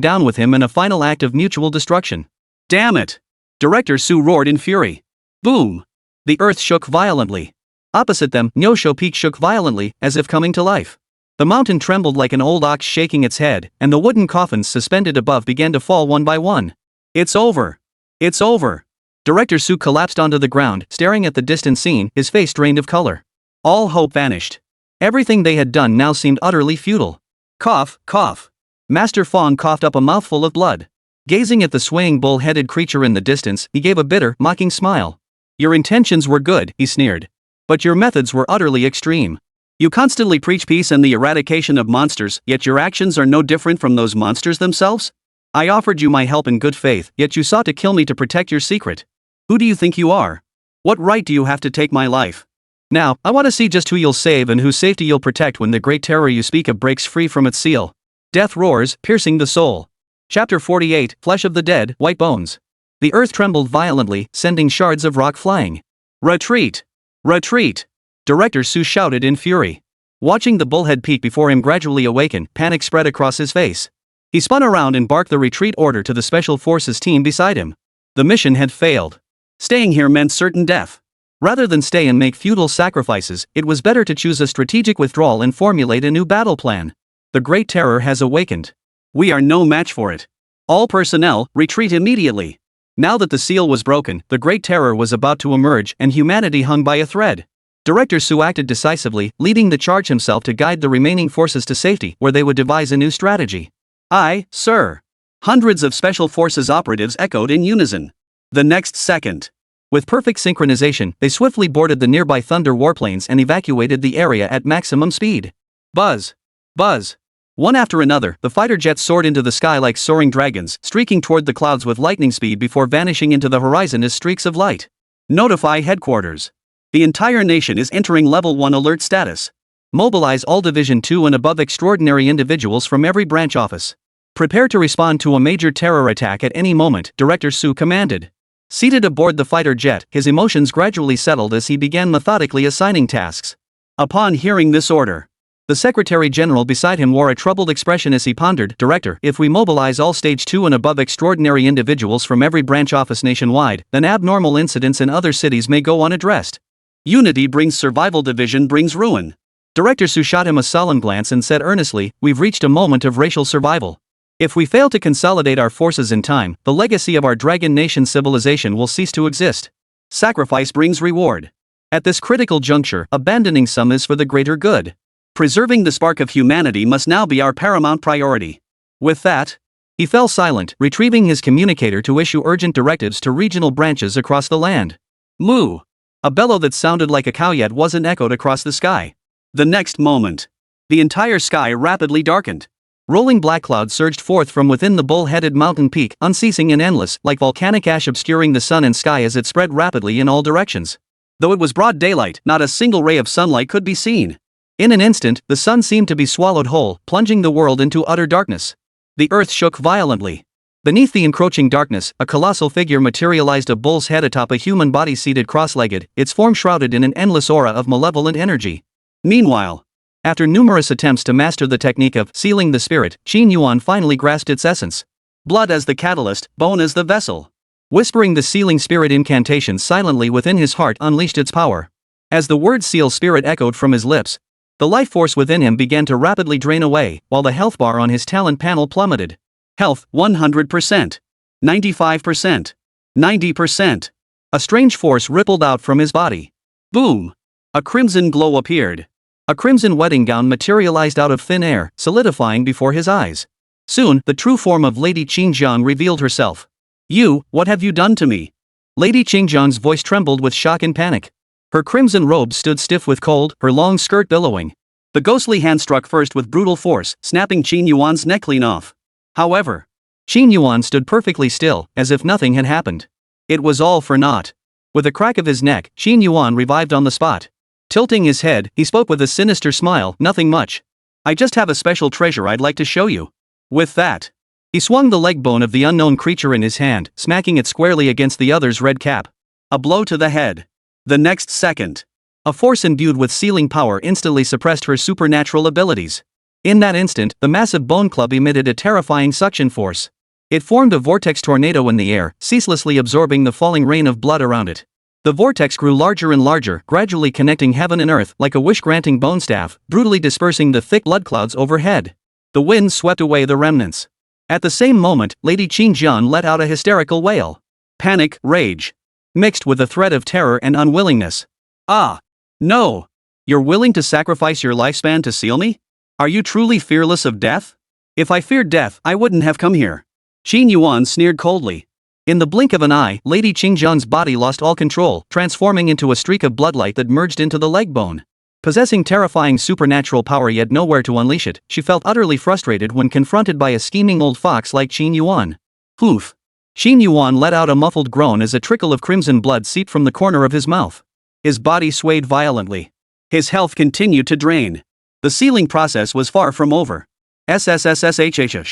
down with him in a final act of mutual destruction. Damn it! Director Su roared in fury. Boom! The earth shook violently. Opposite them, Neosho Peak shook violently, as if coming to life. The mountain trembled like an old ox shaking its head, and the wooden coffins suspended above began to fall one by one. It's over! It's over! Director Su collapsed onto the ground, staring at the distant scene, his face drained of color. All hope vanished. Everything they had done now seemed utterly futile. Cough, cough. Master Fong coughed up a mouthful of blood. Gazing at the swaying bull-headed creature in the distance, he gave a bitter, mocking smile. Your intentions were good, he sneered. But your methods were utterly extreme. You constantly preach peace and the eradication of monsters, yet your actions are no different from those monsters themselves? I offered you my help in good faith, yet you sought to kill me to protect your secret. Who do you think you are? What right do you have to take my life? Now, I want to see just who you'll save and whose safety you'll protect when the Great Terror you speak of breaks free from its seal. Death roars, piercing the soul. Chapter 48, Flesh of the Dead, White Bones. The earth trembled violently, sending shards of rock flying. Retreat! Retreat! Director Su shouted in fury. Watching the bullhead peak before him gradually awaken, panic spread across his face. He spun around and barked the retreat order to the Special Forces team beside him. The mission had failed. Staying here meant certain death. Rather than stay and make futile sacrifices, it was better to choose a strategic withdrawal and formulate a new battle plan. The Great Terror has awakened. We are no match for it. All personnel, retreat immediately. Now that the seal was broken, the Great Terror was about to emerge and humanity hung by a thread. Director Su acted decisively, leading the charge himself to guide the remaining forces to safety, where they would devise a new strategy. Aye, sir. Hundreds of Special Forces operatives echoed in unison. The next second, with perfect synchronization, they swiftly boarded the nearby Thunder warplanes and evacuated the area at maximum speed. Buzz! Buzz! One after another, the fighter jets soared into the sky like soaring dragons, streaking toward the clouds with lightning speed before vanishing into the horizon as streaks of light. Notify headquarters. The entire nation is entering Level 1 alert status. Mobilize all Division 2 and above extraordinary individuals from every branch office. Prepare to respond to a major terror attack at any moment, Director Su commanded. Seated aboard the fighter jet, his emotions gradually settled as he began methodically assigning tasks. Upon hearing this order, the Secretary General beside him wore a troubled expression as he pondered, Director, if we mobilize all Stage 2 and above extraordinary individuals from every branch office nationwide, then abnormal incidents in other cities may go unaddressed. Unity brings survival, division brings ruin. Director Su shot him a solemn glance and said earnestly, we've reached a moment of racial survival. If we fail to consolidate our forces in time, the legacy of our Dragon Nation civilization will cease to exist. Sacrifice brings reward. At this critical juncture, abandoning some is for the greater good. Preserving the spark of humanity must now be our paramount priority. With that, he fell silent, retrieving his communicator to issue urgent directives to regional branches across the land. Moo! A bellow that sounded like a cow yet wasn't echoed across the sky. The next moment, the entire sky rapidly darkened. Rolling black clouds surged forth from within the bull-headed mountain peak, unceasing and endless, like volcanic ash obscuring the sun and sky as it spread rapidly in all directions. Though it was broad daylight, not a single ray of sunlight could be seen. In an instant, the sun seemed to be swallowed whole, plunging the world into utter darkness. The earth shook violently. Beneath the encroaching darkness, a colossal figure materialized, a bull's head atop a human body seated cross-legged, its form shrouded in an endless aura of malevolent energy. Meanwhile, after numerous attempts to master the technique of sealing the spirit, Qin Yuan finally grasped its essence. Blood as the catalyst, bone as the vessel. Whispering the sealing spirit incantation silently within his heart unleashed its power. As the word seal spirit echoed from his lips, the life force within him began to rapidly drain away, while the health bar on his talent panel plummeted. Health, 100%. 95%. 90%. A strange force rippled out from his body. Boom! A crimson glow appeared. A crimson wedding gown materialized out of thin air, solidifying before his eyes. Soon, the true form of Lady Qingjiang revealed herself. You, what have you done to me? Lady Qingjiang's voice trembled with shock and panic. Her crimson robe stood stiff with cold, her long skirt billowing. The ghostly hand struck first with brutal force, snapping Qin Yuan's neck clean off. However, Qin Yuan stood perfectly still, as if nothing had happened. It was all for naught. With a crack of his neck, Qin Yuan revived on the spot. Tilting his head, he spoke with a sinister smile, nothing much. I just have a special treasure I'd like to show you. With that, he swung the leg bone of the unknown creature in his hand, smacking it squarely against the other's red cap. A blow to the head. The next second, a force imbued with sealing power instantly suppressed her supernatural abilities. In that instant, the massive bone club emitted a terrifying suction force. It formed a vortex tornado in the air, ceaselessly absorbing the falling rain of blood around it. The vortex grew larger and larger, gradually connecting heaven and earth like a wish-granting bone staff, brutally dispersing the thick blood clouds overhead. The wind swept away the remnants. At the same moment, Lady Qingjian let out a hysterical wail. Panic, rage, mixed with a threat of terror and unwillingness. Ah! No! You're willing to sacrifice your lifespan to seal me? Are you truly fearless of death? If I feared death, I wouldn't have come here. Qin Yuan sneered coldly. In the blink of an eye, Lady Qingjian's body lost all control, transforming into a streak of bloodlight that merged into the leg bone. Possessing terrifying supernatural power yet nowhere to unleash it, she felt utterly frustrated when confronted by a scheming old fox like Qin Yuan. Poof! Qin Yuan let out a muffled groan as a trickle of crimson blood seeped from the corner of his mouth. His body swayed violently. His health continued to drain. The sealing process was far from over. SSS-level.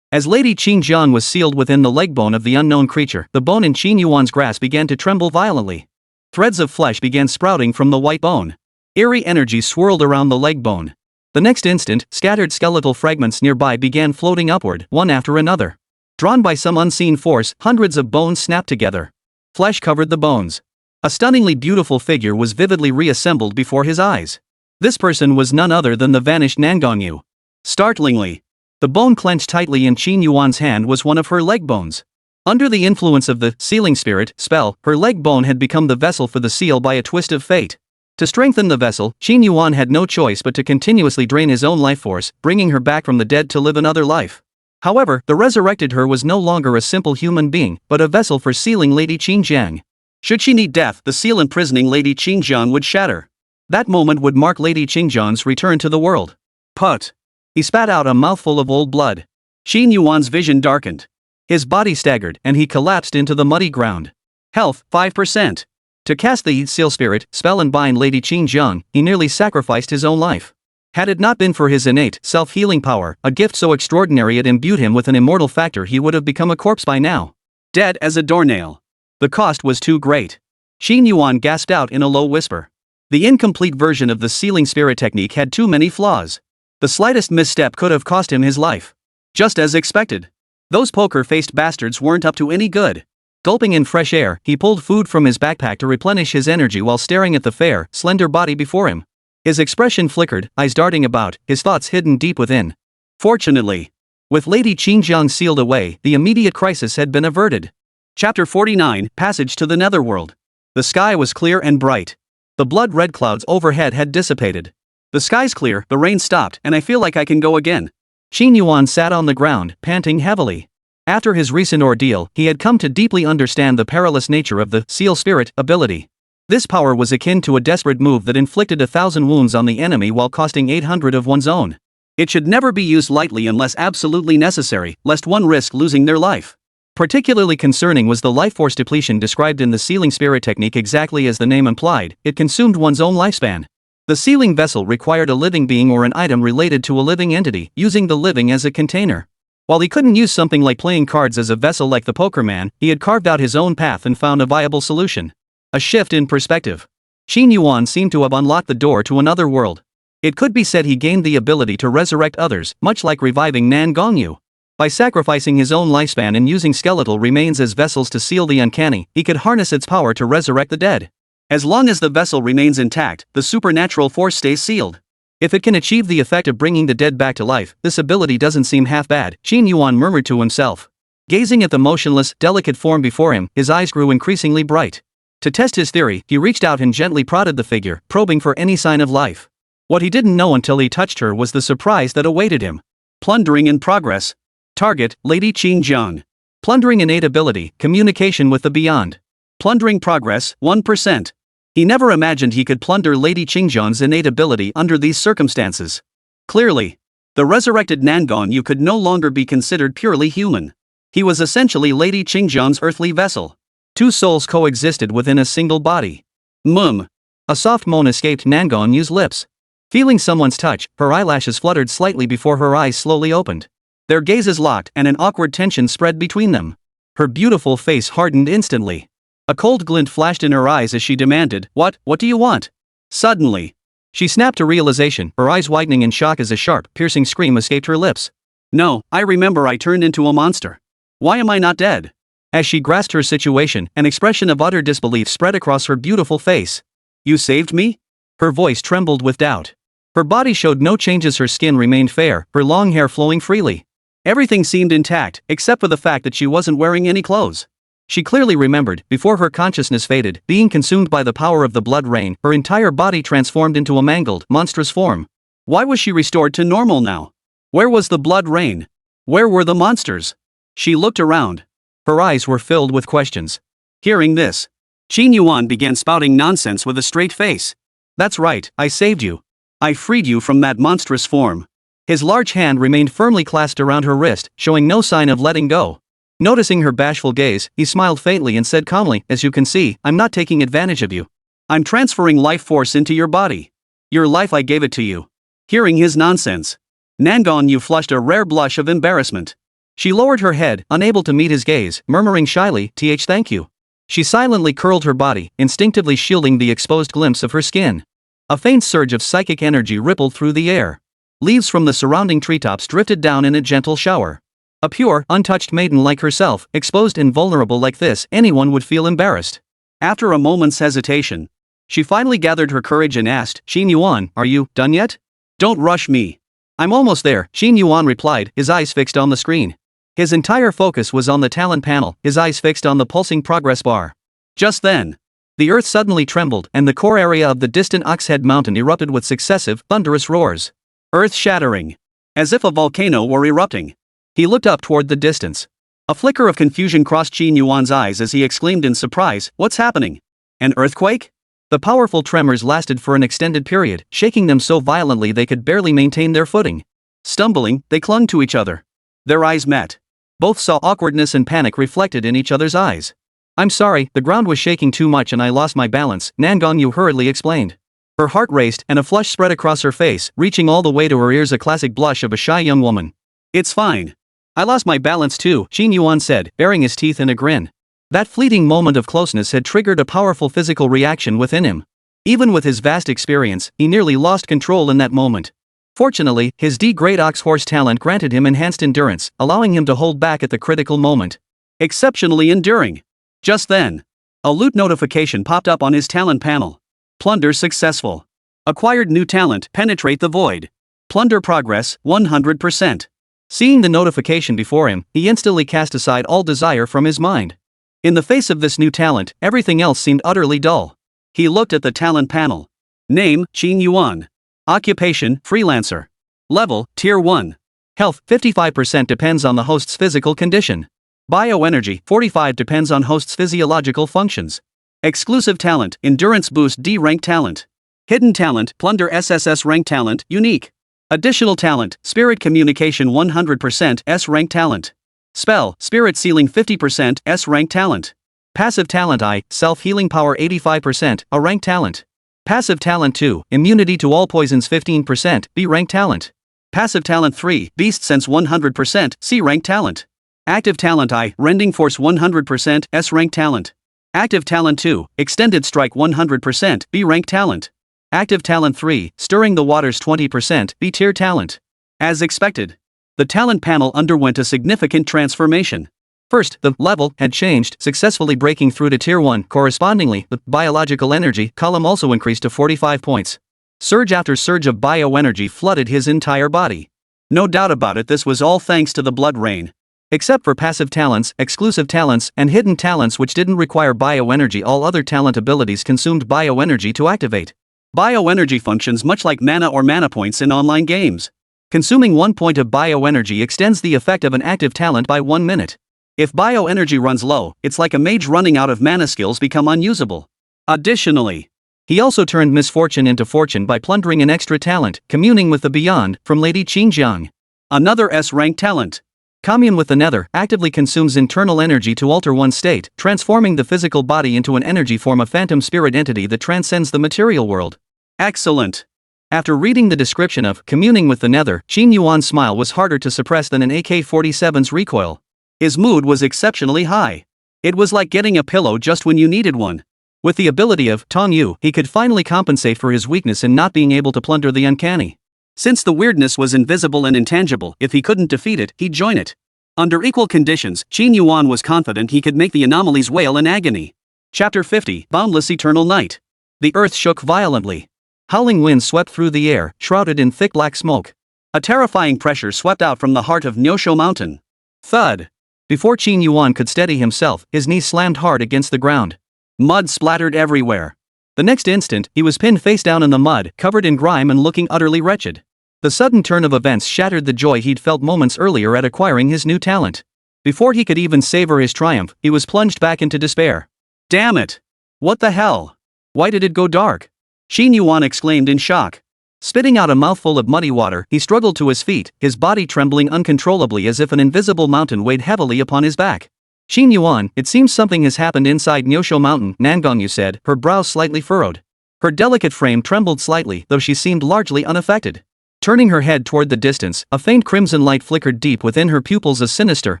As Lady Qingjian was sealed within the leg bone of the unknown creature, the bone in Qin Yuan's grasp began to tremble violently. Threads of flesh began sprouting from the white bone. Eerie energy swirled around the leg bone. The next instant, scattered skeletal fragments nearby began floating upward, one after another. Drawn by some unseen force, hundreds of bones snapped together. Flesh covered the bones. A stunningly beautiful figure was vividly reassembled before his eyes. This person was none other than the vanished Nangongyu. Startlingly, the bone clenched tightly in Qin Yuan's hand was one of her leg bones. Under the influence of the sealing spirit spell, her leg bone had become the vessel for the seal by a twist of fate. To strengthen the vessel, Qin Yuan had no choice but to continuously drain his own life force, bringing her back from the dead to live another life. However, the resurrected her was no longer a simple human being, but a vessel for sealing Lady Qingjiang. Should she need death, the seal imprisoning Lady Qingjiang would shatter. That moment would mark Lady Qingjiang's return to the world. Put. He spat out a mouthful of old blood. Qin Yuan's vision darkened. His body staggered and he collapsed into the muddy ground. Health, 5%. To cast the Seal Spirit spell and bind Lady Qin Jiang, he nearly sacrificed his own life. Had it not been for his innate, self-healing power, a gift so extraordinary it imbued him with an immortal factor, he would have become a corpse by now. Dead as a doornail. The cost was too great. Qin Yuan gasped out in a low whisper. The incomplete version of the sealing spirit technique had too many flaws. The slightest misstep could have cost him his life. Just as expected. Those poker-faced bastards weren't up to any good. Gulping in fresh air, he pulled food from his backpack to replenish his energy while staring at the fair, slender body before him. His expression flickered, eyes darting about, his thoughts hidden deep within. Fortunately, with Lady Qin Jiang sealed away, the immediate crisis had been averted. Chapter 49, Passage to the Netherworld. The sky was clear and bright. The blood-red clouds overhead had dissipated. The sky's clear, the rain stopped, and I feel like I can go again. Qin Yuan sat on the ground, panting heavily. After his recent ordeal, he had come to deeply understand the perilous nature of the Seal Spirit ability. This power was akin to a desperate move that inflicted 1,000 wounds on the enemy while costing 800 of one's own. It should never be used lightly unless absolutely necessary, lest one risk losing their life. Particularly concerning was the life force depletion described in the sealing spirit technique. Exactly as the name implied, it consumed one's own lifespan. The sealing vessel required a living being or an item related to a living entity, using the living as a container. While he couldn't use something like playing cards as a vessel like the poker man, he had carved out his own path and found a viable solution. A shift in perspective. Qin Yuan seemed to have unlocked the door to another world. It could be said he gained the ability to resurrect others, much like reviving Nan Gongyu. By sacrificing his own lifespan and using skeletal remains as vessels to seal the uncanny, he could harness its power to resurrect the dead. As long as the vessel remains intact, the supernatural force stays sealed. If it can achieve the effect of bringing the dead back to life, this ability doesn't seem half bad, Qin Yuan murmured to himself. Gazing at the motionless, delicate form before him, his eyes grew increasingly bright. To test his theory, he reached out and gently prodded the figure, probing for any sign of life. What he didn't know until he touched her was the surprise that awaited him. Plundering in progress. Target, Lady Qin Jiang. Plundering innate ability, communication with the beyond. Plundering progress, 1%. He never imagined he could plunder Lady Qin Jiang's innate ability under these circumstances. Clearly, the resurrected Nan Gongyu could no longer be considered purely human. He was essentially Lady Qin Jiang's earthly vessel. Two souls coexisted within a single body. A soft moan escaped Nan Gongyu's lips. Feeling someone's touch, her eyelashes fluttered slightly before her eyes slowly opened. Their gazes locked and an awkward tension spread between them. Her beautiful face hardened instantly. A cold glint flashed in her eyes as she demanded, What do you want? Suddenly, she snapped to realization, her eyes widening in shock as a sharp, piercing scream escaped her lips. No, I remember I turned into a monster. Why am I not dead? As she grasped her situation, an expression of utter disbelief spread across her beautiful face. You saved me? Her voice trembled with doubt. Her body showed no changes, her skin remained fair, her long hair flowing freely. Everything seemed intact, except for the fact that she wasn't wearing any clothes. She clearly remembered, before her consciousness faded, being consumed by the power of the blood rain, her entire body transformed into a mangled, monstrous form. Why was she restored to normal now? Where was the blood rain? Where were the monsters? She looked around. Her eyes were filled with questions. Hearing this, Qin Yuan began spouting nonsense with a straight face. That's right, I saved you. I freed you from that monstrous form. His large hand remained firmly clasped around her wrist, showing no sign of letting go. Noticing her bashful gaze, he smiled faintly and said calmly, As you can see, I'm not taking advantage of you. I'm transferring life force into your body. Your life, I gave it to you. Hearing his nonsense, Nan Gongyu flushed a rare blush of embarrassment. She lowered her head, unable to meet his gaze, murmuring shyly, Thank you. She silently curled her body, instinctively shielding the exposed glimpse of her skin. A faint surge of psychic energy rippled through the air. Leaves from the surrounding treetops drifted down in a gentle shower. A pure, untouched maiden like herself, exposed and vulnerable like this, anyone would feel embarrassed. After a moment's hesitation, she finally gathered her courage and asked, Qin Yuan, are you done yet? Don't rush me. I'm almost there, Qin Yuan replied, his eyes fixed on the screen. His entire focus was on the talent panel, his eyes fixed on the pulsing progress bar. Just then, the earth suddenly trembled and the core area of the distant Oxhead Mountain erupted with successive, thunderous roars. Earth-shattering. As if a volcano were erupting. He looked up toward the distance. A flicker of confusion crossed Qin Yuan's eyes as he exclaimed in surprise, What's happening? An earthquake? The powerful tremors lasted for an extended period, shaking them so violently they could barely maintain their footing. Stumbling, they clung to each other. Their eyes met. Both saw awkwardness and panic reflected in each other's eyes. "I'm sorry, the ground was shaking too much and I lost my balance," Nangongyu hurriedly explained. Her heart raced and a flush spread across her face, reaching all the way to her ears, a classic blush of a shy young woman. "It's fine. I lost my balance too," Qin Yuan said, baring his teeth in a grin. That fleeting moment of closeness had triggered a powerful physical reaction within him. Even with his vast experience, he nearly lost control in that moment. Fortunately, his D-grade ox horse talent granted him enhanced endurance, allowing him to hold back at the critical moment. Exceptionally enduring. Just then, a loot notification popped up on his talent panel. Plunder successful. Acquired new talent, penetrate the void. Plunder progress, 100%. Seeing the notification before him, he instantly cast aside all desire from his mind. In the face of this new talent, everything else seemed utterly dull. He looked at the talent panel. Name, Qin Yuan. Occupation, freelancer. Level, Tier 1. Health, 55% depends on the host's physical condition. Bioenergy, 45% depends on host's physiological functions. Exclusive talent, endurance boost D-rank talent. Hidden talent, Plunder SSS rank talent, unique. Additional talent, spirit communication 100% S-rank talent. Spell, spirit sealing 50% S-rank talent. Passive talent I, self-healing power 85%, A rank talent. Passive talent 2, immunity to all poisons 15%, B rank talent. Passive talent 3, beast sense 100%, C rank talent. Active talent I, rending force 100%, S rank talent. Active talent 2, extended strike 100%, B rank talent. Active talent 3, stirring the waters 20%, B tier talent. As expected, the talent panel underwent a significant transformation. First, the level had changed, successfully breaking through to Tier 1. Correspondingly, the biological energy column also increased to 45 points. Surge after surge of bioenergy flooded his entire body. No doubt about it, this was all thanks to the blood rain. Except for passive talents, exclusive talents, and hidden talents which didn't require bioenergy, all other talent abilities consumed bioenergy to activate. Bioenergy functions much like mana or mana points in online games. Consuming 1 point of bioenergy extends the effect of an active talent by 1 minute. If bioenergy runs low, it's like a mage running out of mana, skills become unusable. Additionally, he also turned misfortune into fortune by plundering an extra talent, communing with the beyond, from Lady Qingjiang. Another S-rank talent. Commune with the nether actively consumes internal energy to alter one's state, transforming the physical body into an energy form, a phantom spirit entity that transcends the material world. Excellent. After reading the description of communing with the nether, Qin Yuan's smile was harder to suppress than an AK-47's recoil. His mood was exceptionally high. It was like getting a pillow just when you needed one. With the ability of Tong Yu, he could finally compensate for his weakness in not being able to plunder the uncanny. Since the weirdness was invisible and intangible, if he couldn't defeat it, he'd join it. Under equal conditions, Qin Yuan was confident he could make the anomalies wail in agony. Chapter 50, Boundless Eternal Night. The earth shook violently. Howling winds swept through the air, shrouded in thick black smoke. A terrifying pressure swept out from the heart of Nyosho Mountain. Thud. Before Qin Yuan could steady himself, his knees slammed hard against the ground. Mud splattered everywhere. The next instant, he was pinned face down in the mud, covered in grime and looking utterly wretched. The sudden turn of events shattered the joy he'd felt moments earlier at acquiring his new talent. Before he could even savor his triumph, he was plunged back into despair. Damn it! What the hell? Why did it go dark? Qin Yuan exclaimed in shock. Spitting out a mouthful of muddy water, he struggled to his feet, his body trembling uncontrollably as if an invisible mountain weighed heavily upon his back. Qin Yuan, it seems something has happened inside Nyosho Mountain, Nangongyu said, her brows slightly furrowed. Her delicate frame trembled slightly, though she seemed largely unaffected. Turning her head toward the distance, a faint crimson light flickered deep within her pupils, a sinister,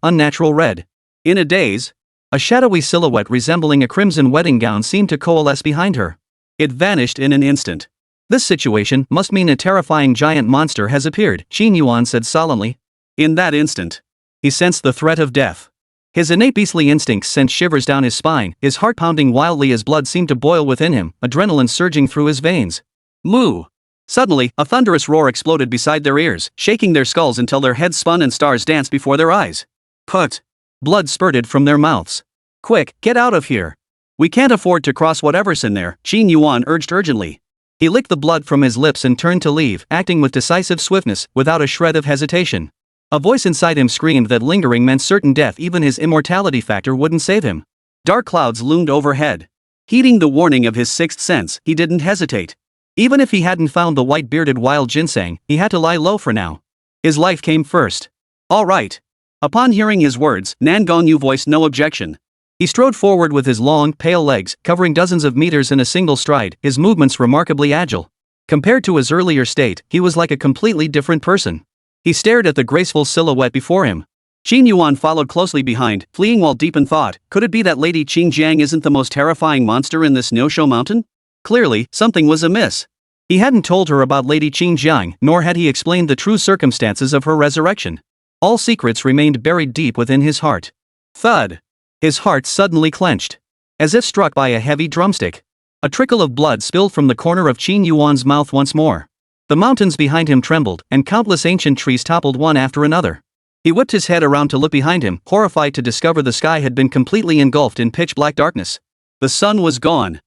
unnatural red. In a daze, a shadowy silhouette resembling a crimson wedding gown seemed to coalesce behind her. It vanished in an instant. This situation must mean a terrifying giant monster has appeared, Qin Yuan said solemnly. In that instant, he sensed the threat of death. His innate beastly instincts sent shivers down his spine, his heart pounding wildly as blood seemed to boil within him, adrenaline surging through his veins. Moo! Suddenly, a thunderous roar exploded beside their ears, shaking their skulls until their heads spun and stars danced before their eyes. Put! Blood spurted from their mouths. Quick, get out of here! We can't afford to cross whatever's in there, Qin Yuan urged urgently. He licked the blood from his lips and turned to leave, acting with decisive swiftness, without a shred of hesitation. A voice inside him screamed that lingering meant certain death, even his immortality factor wouldn't save him. Dark clouds loomed overhead. Heeding the warning of his sixth sense, he didn't hesitate. Even if he hadn't found the white-bearded wild ginseng, he had to lie low for now. His life came first. All right. Upon hearing his words, Nan Gongyu voiced no objection. He strode forward with his long, pale legs, covering dozens of meters in a single stride, his movements remarkably agile. Compared to his earlier state, he was like a completely different person. He stared at the graceful silhouette before him. Qin Yuan followed closely behind, fleeing while deep in thought. Could it be that Lady Qing Jiang isn't the most terrifying monster in this no-show mountain? Clearly, something was amiss. He hadn't told her about Lady Qing Jiang, nor had he explained the true circumstances of her resurrection. All secrets remained buried deep within his heart. Thud! His heart suddenly clenched. As if struck by a heavy drumstick. A trickle of blood spilled from the corner of Qin Yuan's mouth once more. The mountains behind him trembled, and countless ancient trees toppled one after another. He whipped his head around to look behind him, horrified to discover the sky had been completely engulfed in pitch-black darkness. The sun was gone.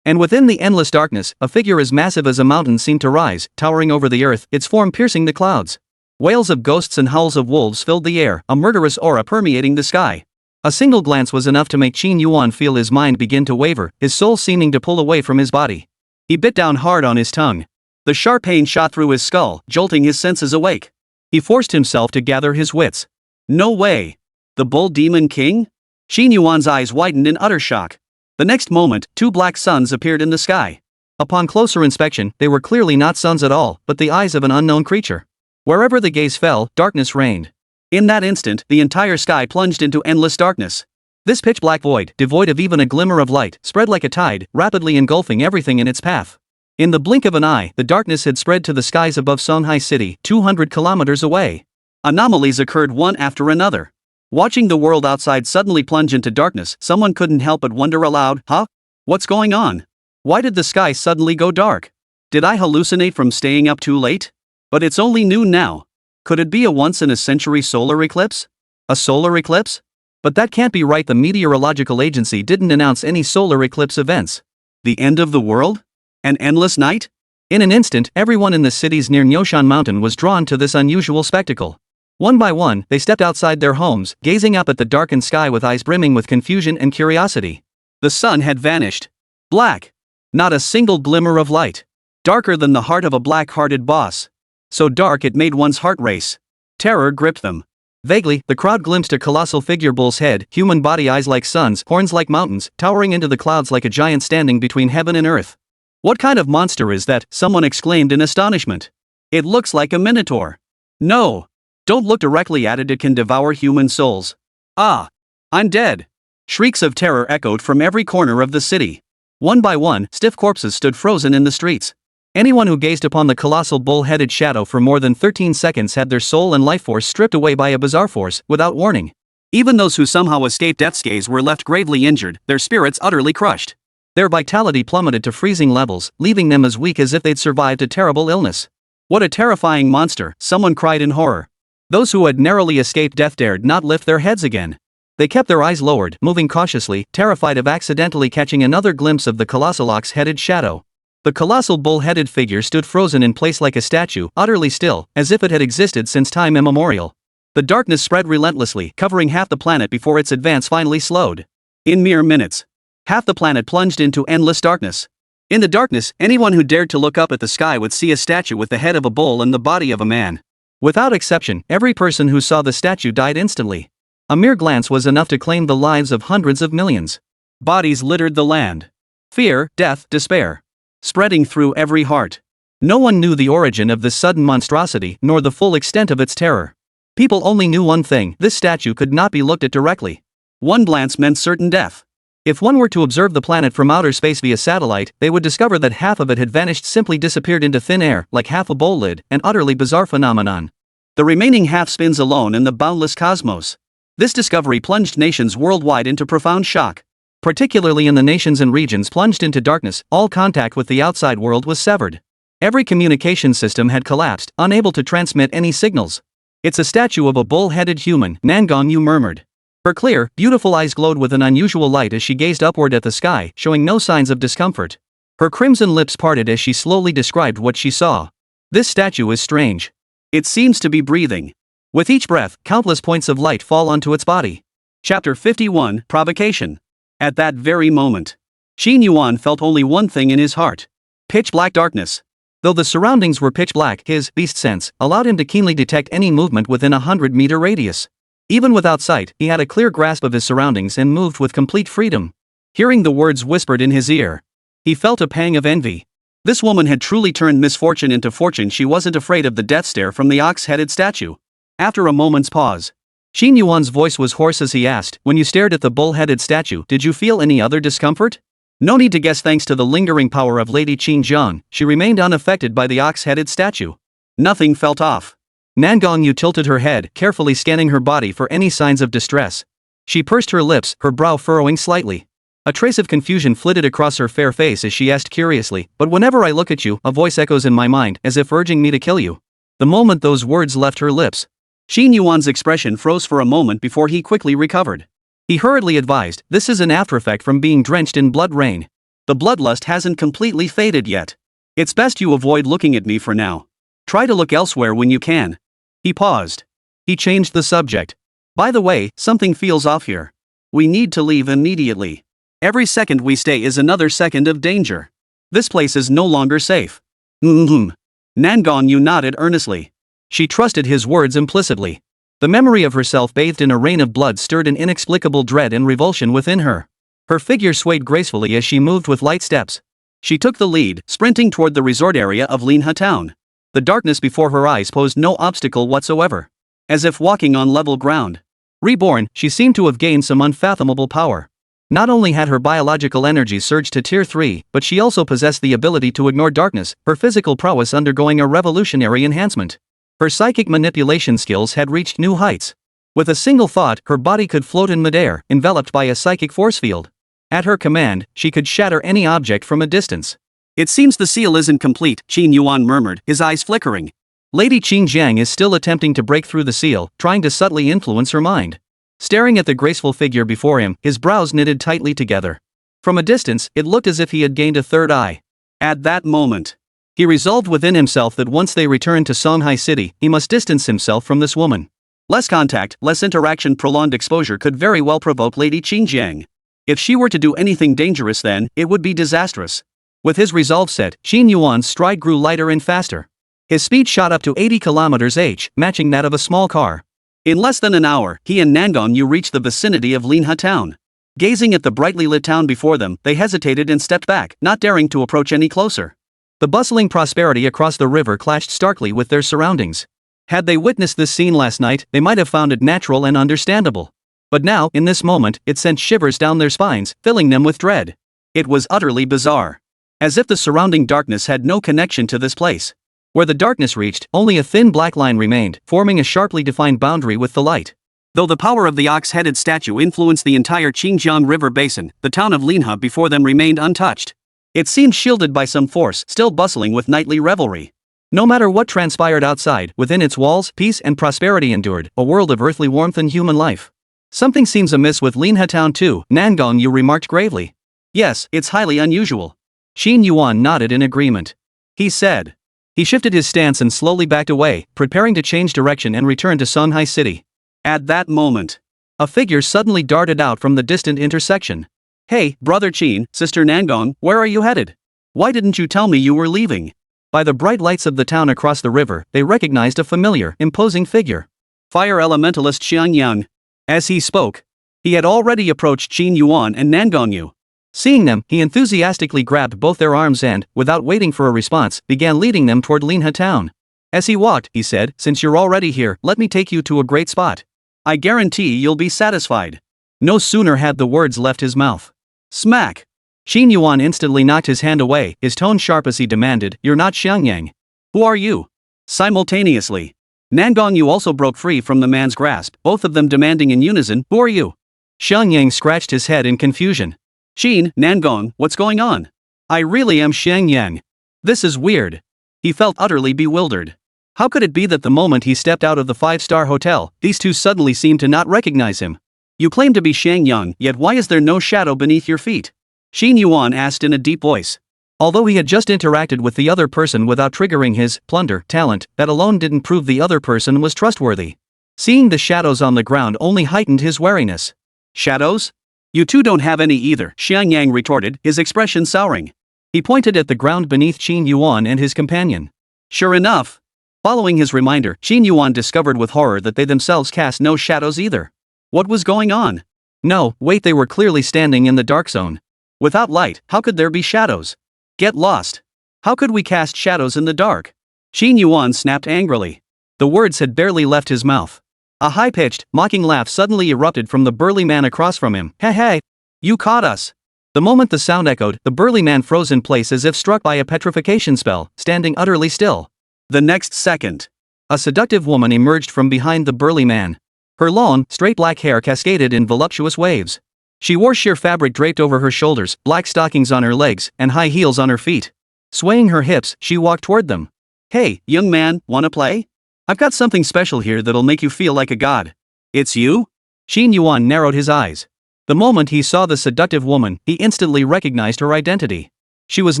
And within the endless darkness, a figure as massive as a mountain seemed to rise, towering over the earth, its form piercing the clouds. Wails of ghosts and howls of wolves filled the air, a murderous aura permeating the sky. A single glance was enough to make Qin Yuan feel his mind begin to waver, his soul seeming to pull away from his body. He bit down hard on his tongue. The sharp pain shot through his skull, jolting his senses awake. He forced himself to gather his wits. No way! The Bull Demon King? Qin Yuan's eyes widened in utter shock. The next moment, two black suns appeared in the sky. Upon closer inspection, they were clearly not suns at all, but the eyes of an unknown creature. Wherever the gaze fell, darkness reigned. In that instant, the entire sky plunged into endless darkness. This pitch-black void, devoid of even a glimmer of light, spread like a tide, rapidly engulfing everything in its path. In the blink of an eye, the darkness had spread to the skies above Songhai City, 200 kilometers away. Anomalies occurred one after another. Watching the world outside suddenly plunge into darkness, someone couldn't help but wonder aloud, huh? What's going on? Why did the sky suddenly go dark? Did I hallucinate from staying up too late? But it's only noon now. Could it be a once-in-a-century solar eclipse? A solar eclipse? But that can't be right, the meteorological agency didn't announce any solar eclipse events. The end of the world? An endless night? In an instant, everyone in the cities near Nyoshan Mountain was drawn to this unusual spectacle. One by one, they stepped outside their homes, gazing up at the darkened sky with eyes brimming with confusion and curiosity. The sun had vanished. Black. Not a single glimmer of light. Darker than the heart of a black-hearted boss. So dark it made one's heart race. Terror gripped them. Vaguely, the crowd glimpsed a colossal figure, bull's head, human body, eyes like suns, horns like mountains, towering into the clouds like a giant standing between heaven and earth. What kind of monster is that? Someone exclaimed in astonishment. It looks like a minotaur. No. Don't look directly at it, it can devour human souls. Ah. I'm dead. Shrieks of terror echoed from every corner of the city. One by one, stiff corpses stood frozen in the streets. Anyone who gazed upon the colossal bull-headed shadow for more than 13 seconds had their soul and life force stripped away by a bizarre force, without warning. Even those who somehow escaped death's gaze were left gravely injured, their spirits utterly crushed. Their vitality plummeted to freezing levels, leaving them as weak as if they'd survived a terrible illness. What a terrifying monster, someone cried in horror. Those who had narrowly escaped death dared not lift their heads again. They kept their eyes lowered, moving cautiously, terrified of accidentally catching another glimpse of the colossal ox-headed shadow. The colossal bull-headed figure stood frozen in place like a statue, utterly still, as if it had existed since time immemorial. The darkness spread relentlessly, covering half the planet before its advance finally slowed. In mere minutes, half the planet plunged into endless darkness. In the darkness, anyone who dared to look up at the sky would see a statue with the head of a bull and the body of a man. Without exception, every person who saw the statue died instantly. A mere glance was enough to claim the lives of hundreds of millions. Bodies littered the land. Fear, death, despair. Spreading through every heart. No one knew the origin of this sudden monstrosity, nor the full extent of its terror. People only knew one thing: this statue could not be looked at directly. One glance meant certain death. If one were to observe the planet from outer space via satellite, they would discover that half of it had vanished, simply disappeared into thin air, like half a bowl lid, an utterly bizarre phenomenon. The remaining half spins alone in the boundless cosmos. This discovery plunged nations worldwide into profound shock. Particularly in the nations and regions plunged into darkness, all contact with the outside world was severed. Every communication system had collapsed, unable to transmit any signals. It's a statue of a bull-headed human, Nan Gongyu murmured. Her clear, beautiful eyes glowed with an unusual light as she gazed upward at the sky, showing no signs of discomfort. Her crimson lips parted as she slowly described what she saw. This statue is strange. It seems to be breathing. With each breath, countless points of light fall onto its body. Chapter 51, Provocation. At that very moment, Qin Yuan felt only one thing in his heart. Pitch-black darkness. Though the surroundings were pitch black, his beast sense allowed him to keenly detect any movement within a 100-meter radius. Even without sight, he had a clear grasp of his surroundings and moved with complete freedom. Hearing the words whispered in his ear, he felt a pang of envy. This woman had truly turned misfortune into fortune. She wasn't afraid of the death stare from the ox-headed statue. After a moment's pause, Qin Yuan's voice was hoarse as he asked, "When you stared at the bull-headed statue, did you feel any other discomfort?" No need to guess. Thanks to the lingering power of Lady Qin Jiang, she remained unaffected by the ox-headed statue. Nothing felt off. Nangongyu tilted her head, carefully scanning her body for any signs of distress. She pursed her lips, her brow furrowing slightly. A trace of confusion flitted across her fair face as she asked curiously, "But whenever I look at you, a voice echoes in my mind, as if urging me to kill you." The moment those words left her lips, Qin Yuan's expression froze for a moment before he quickly recovered. He hurriedly advised, "This is an aftereffect from being drenched in blood rain. The bloodlust hasn't completely faded yet. It's best you avoid looking at me for now. Try to look elsewhere when you can." He paused. He changed the subject. "By the way, something feels off here. We need to leave immediately. Every second we stay is another second of danger. This place is no longer safe." Nangongyu nodded earnestly. She trusted his words implicitly. The memory of herself bathed in a rain of blood stirred an inexplicable dread and revulsion within her. Her figure swayed gracefully as she moved with light steps. She took the lead, sprinting toward the resort area of Linha town. The darkness before her eyes posed no obstacle whatsoever. As if walking on level ground. Reborn, she seemed to have gained some unfathomable power. Not only had her biological energy surged to Tier 3, but she also possessed the ability to ignore darkness, her physical prowess undergoing a revolutionary enhancement. Her psychic manipulation skills had reached new heights. With a single thought, her body could float in midair, enveloped by a psychic force field. At her command, she could shatter any object from a distance. "It seems the seal isn't complete," Qin Yuan murmured, his eyes flickering. Lady Qin Jiang is still attempting to break through the seal, trying to subtly influence her mind. Staring at the graceful figure before him, his brows knitted tightly together. From a distance, it looked as if he had gained a third eye. At that moment, he resolved within himself that once they returned to Songhai City, he must distance himself from this woman. Less contact, less interaction, prolonged exposure could very well provoke Lady Qin Jiang. If she were to do anything dangerous, then it would be disastrous. With his resolve set, Qin Yuan's stride grew lighter and faster. His speed shot up to 80 km/h, matching that of a small car. In less than an hour, he and Nangongyu reached the vicinity of Linha town. Gazing at the brightly lit town before them, they hesitated and stepped back, not daring to approach any closer. The bustling prosperity across the river clashed starkly with their surroundings. Had they witnessed this scene last night, they might have found it natural and understandable. But now, in this moment, it sent shivers down their spines, filling them with dread. It was utterly bizarre. As if the surrounding darkness had no connection to this place. Where the darkness reached, only a thin black line remained, forming a sharply defined boundary with the light. Though the power of the ox-headed statue influenced the entire Qingjiang River basin, the town of Linha before them remained untouched. It seemed shielded by some force, still bustling with nightly revelry. No matter what transpired outside, within its walls, peace and prosperity endured, a world of earthly warmth and human life. "Something seems amiss with Linha town too," Nangongyu remarked gravely. "Yes, it's highly unusual." Qin Yuan nodded in agreement. He said. He shifted his stance and slowly backed away, preparing to change direction and return to Songhai City. At that moment, a figure suddenly darted out from the distant intersection. "Hey, Brother Qin, Sister Nangong, where are you headed? Why didn't you tell me you were leaving?" By the bright lights of the town across the river, they recognized a familiar, imposing figure. Fire Elementalist Xiang Yang. As he spoke, he had already approached Qin Yuan and Nangongyu. Seeing them, he enthusiastically grabbed both their arms and, without waiting for a response, began leading them toward Linha town. As he walked, he said, "Since you're already here, let me take you to a great spot. I guarantee you'll be satisfied." No sooner had the words left his mouth. Smack! Qin Yuan instantly knocked his hand away, his tone sharp as he demanded, "You're not Xiangyang. Who are you?" Simultaneously, Nangongyu also broke free from the man's grasp, both of them demanding in unison, "Who are you?" Xiangyang scratched his head in confusion. "Qin, Nangong, what's going on? I really am Xiangyang. This is weird." He felt utterly bewildered. How could it be that the moment he stepped out of the five-star hotel, these two suddenly seemed to not recognize him? "You claim to be Xiangyang, yet why is there no shadow beneath your feet?" Qin Yuan asked in a deep voice. Although he had just interacted with the other person without triggering his Plunder talent, that alone didn't prove the other person was trustworthy. Seeing the shadows on the ground only heightened his wariness. "Shadows? You two don't have any either," Xiangyang retorted, his expression souring. He pointed at the ground beneath Qin Yuan and his companion. Sure enough. Following his reminder, Qin Yuan discovered with horror that they themselves cast no shadows either. What was going on? No, wait, they were clearly standing in the dark zone. Without light, how could there be shadows? Get lost. How could we cast shadows in the dark? Qin Yuan snapped angrily. The words had barely left his mouth. A high-pitched, mocking laugh suddenly erupted from the burly man across from him. Hey hey! You caught us! The moment the sound echoed, the burly man froze in place as if struck by a petrification spell, standing utterly still. The next second, a seductive woman emerged from behind the burly man. Her long, straight black hair cascaded in voluptuous waves. She wore sheer fabric draped over her shoulders, black stockings on her legs, and high heels on her feet. Swaying her hips, she walked toward them. Hey, young man, wanna play? I've got something special here that'll make you feel like a god. It's you? Qin Yuan narrowed his eyes. The moment he saw the seductive woman, he instantly recognized her identity. She was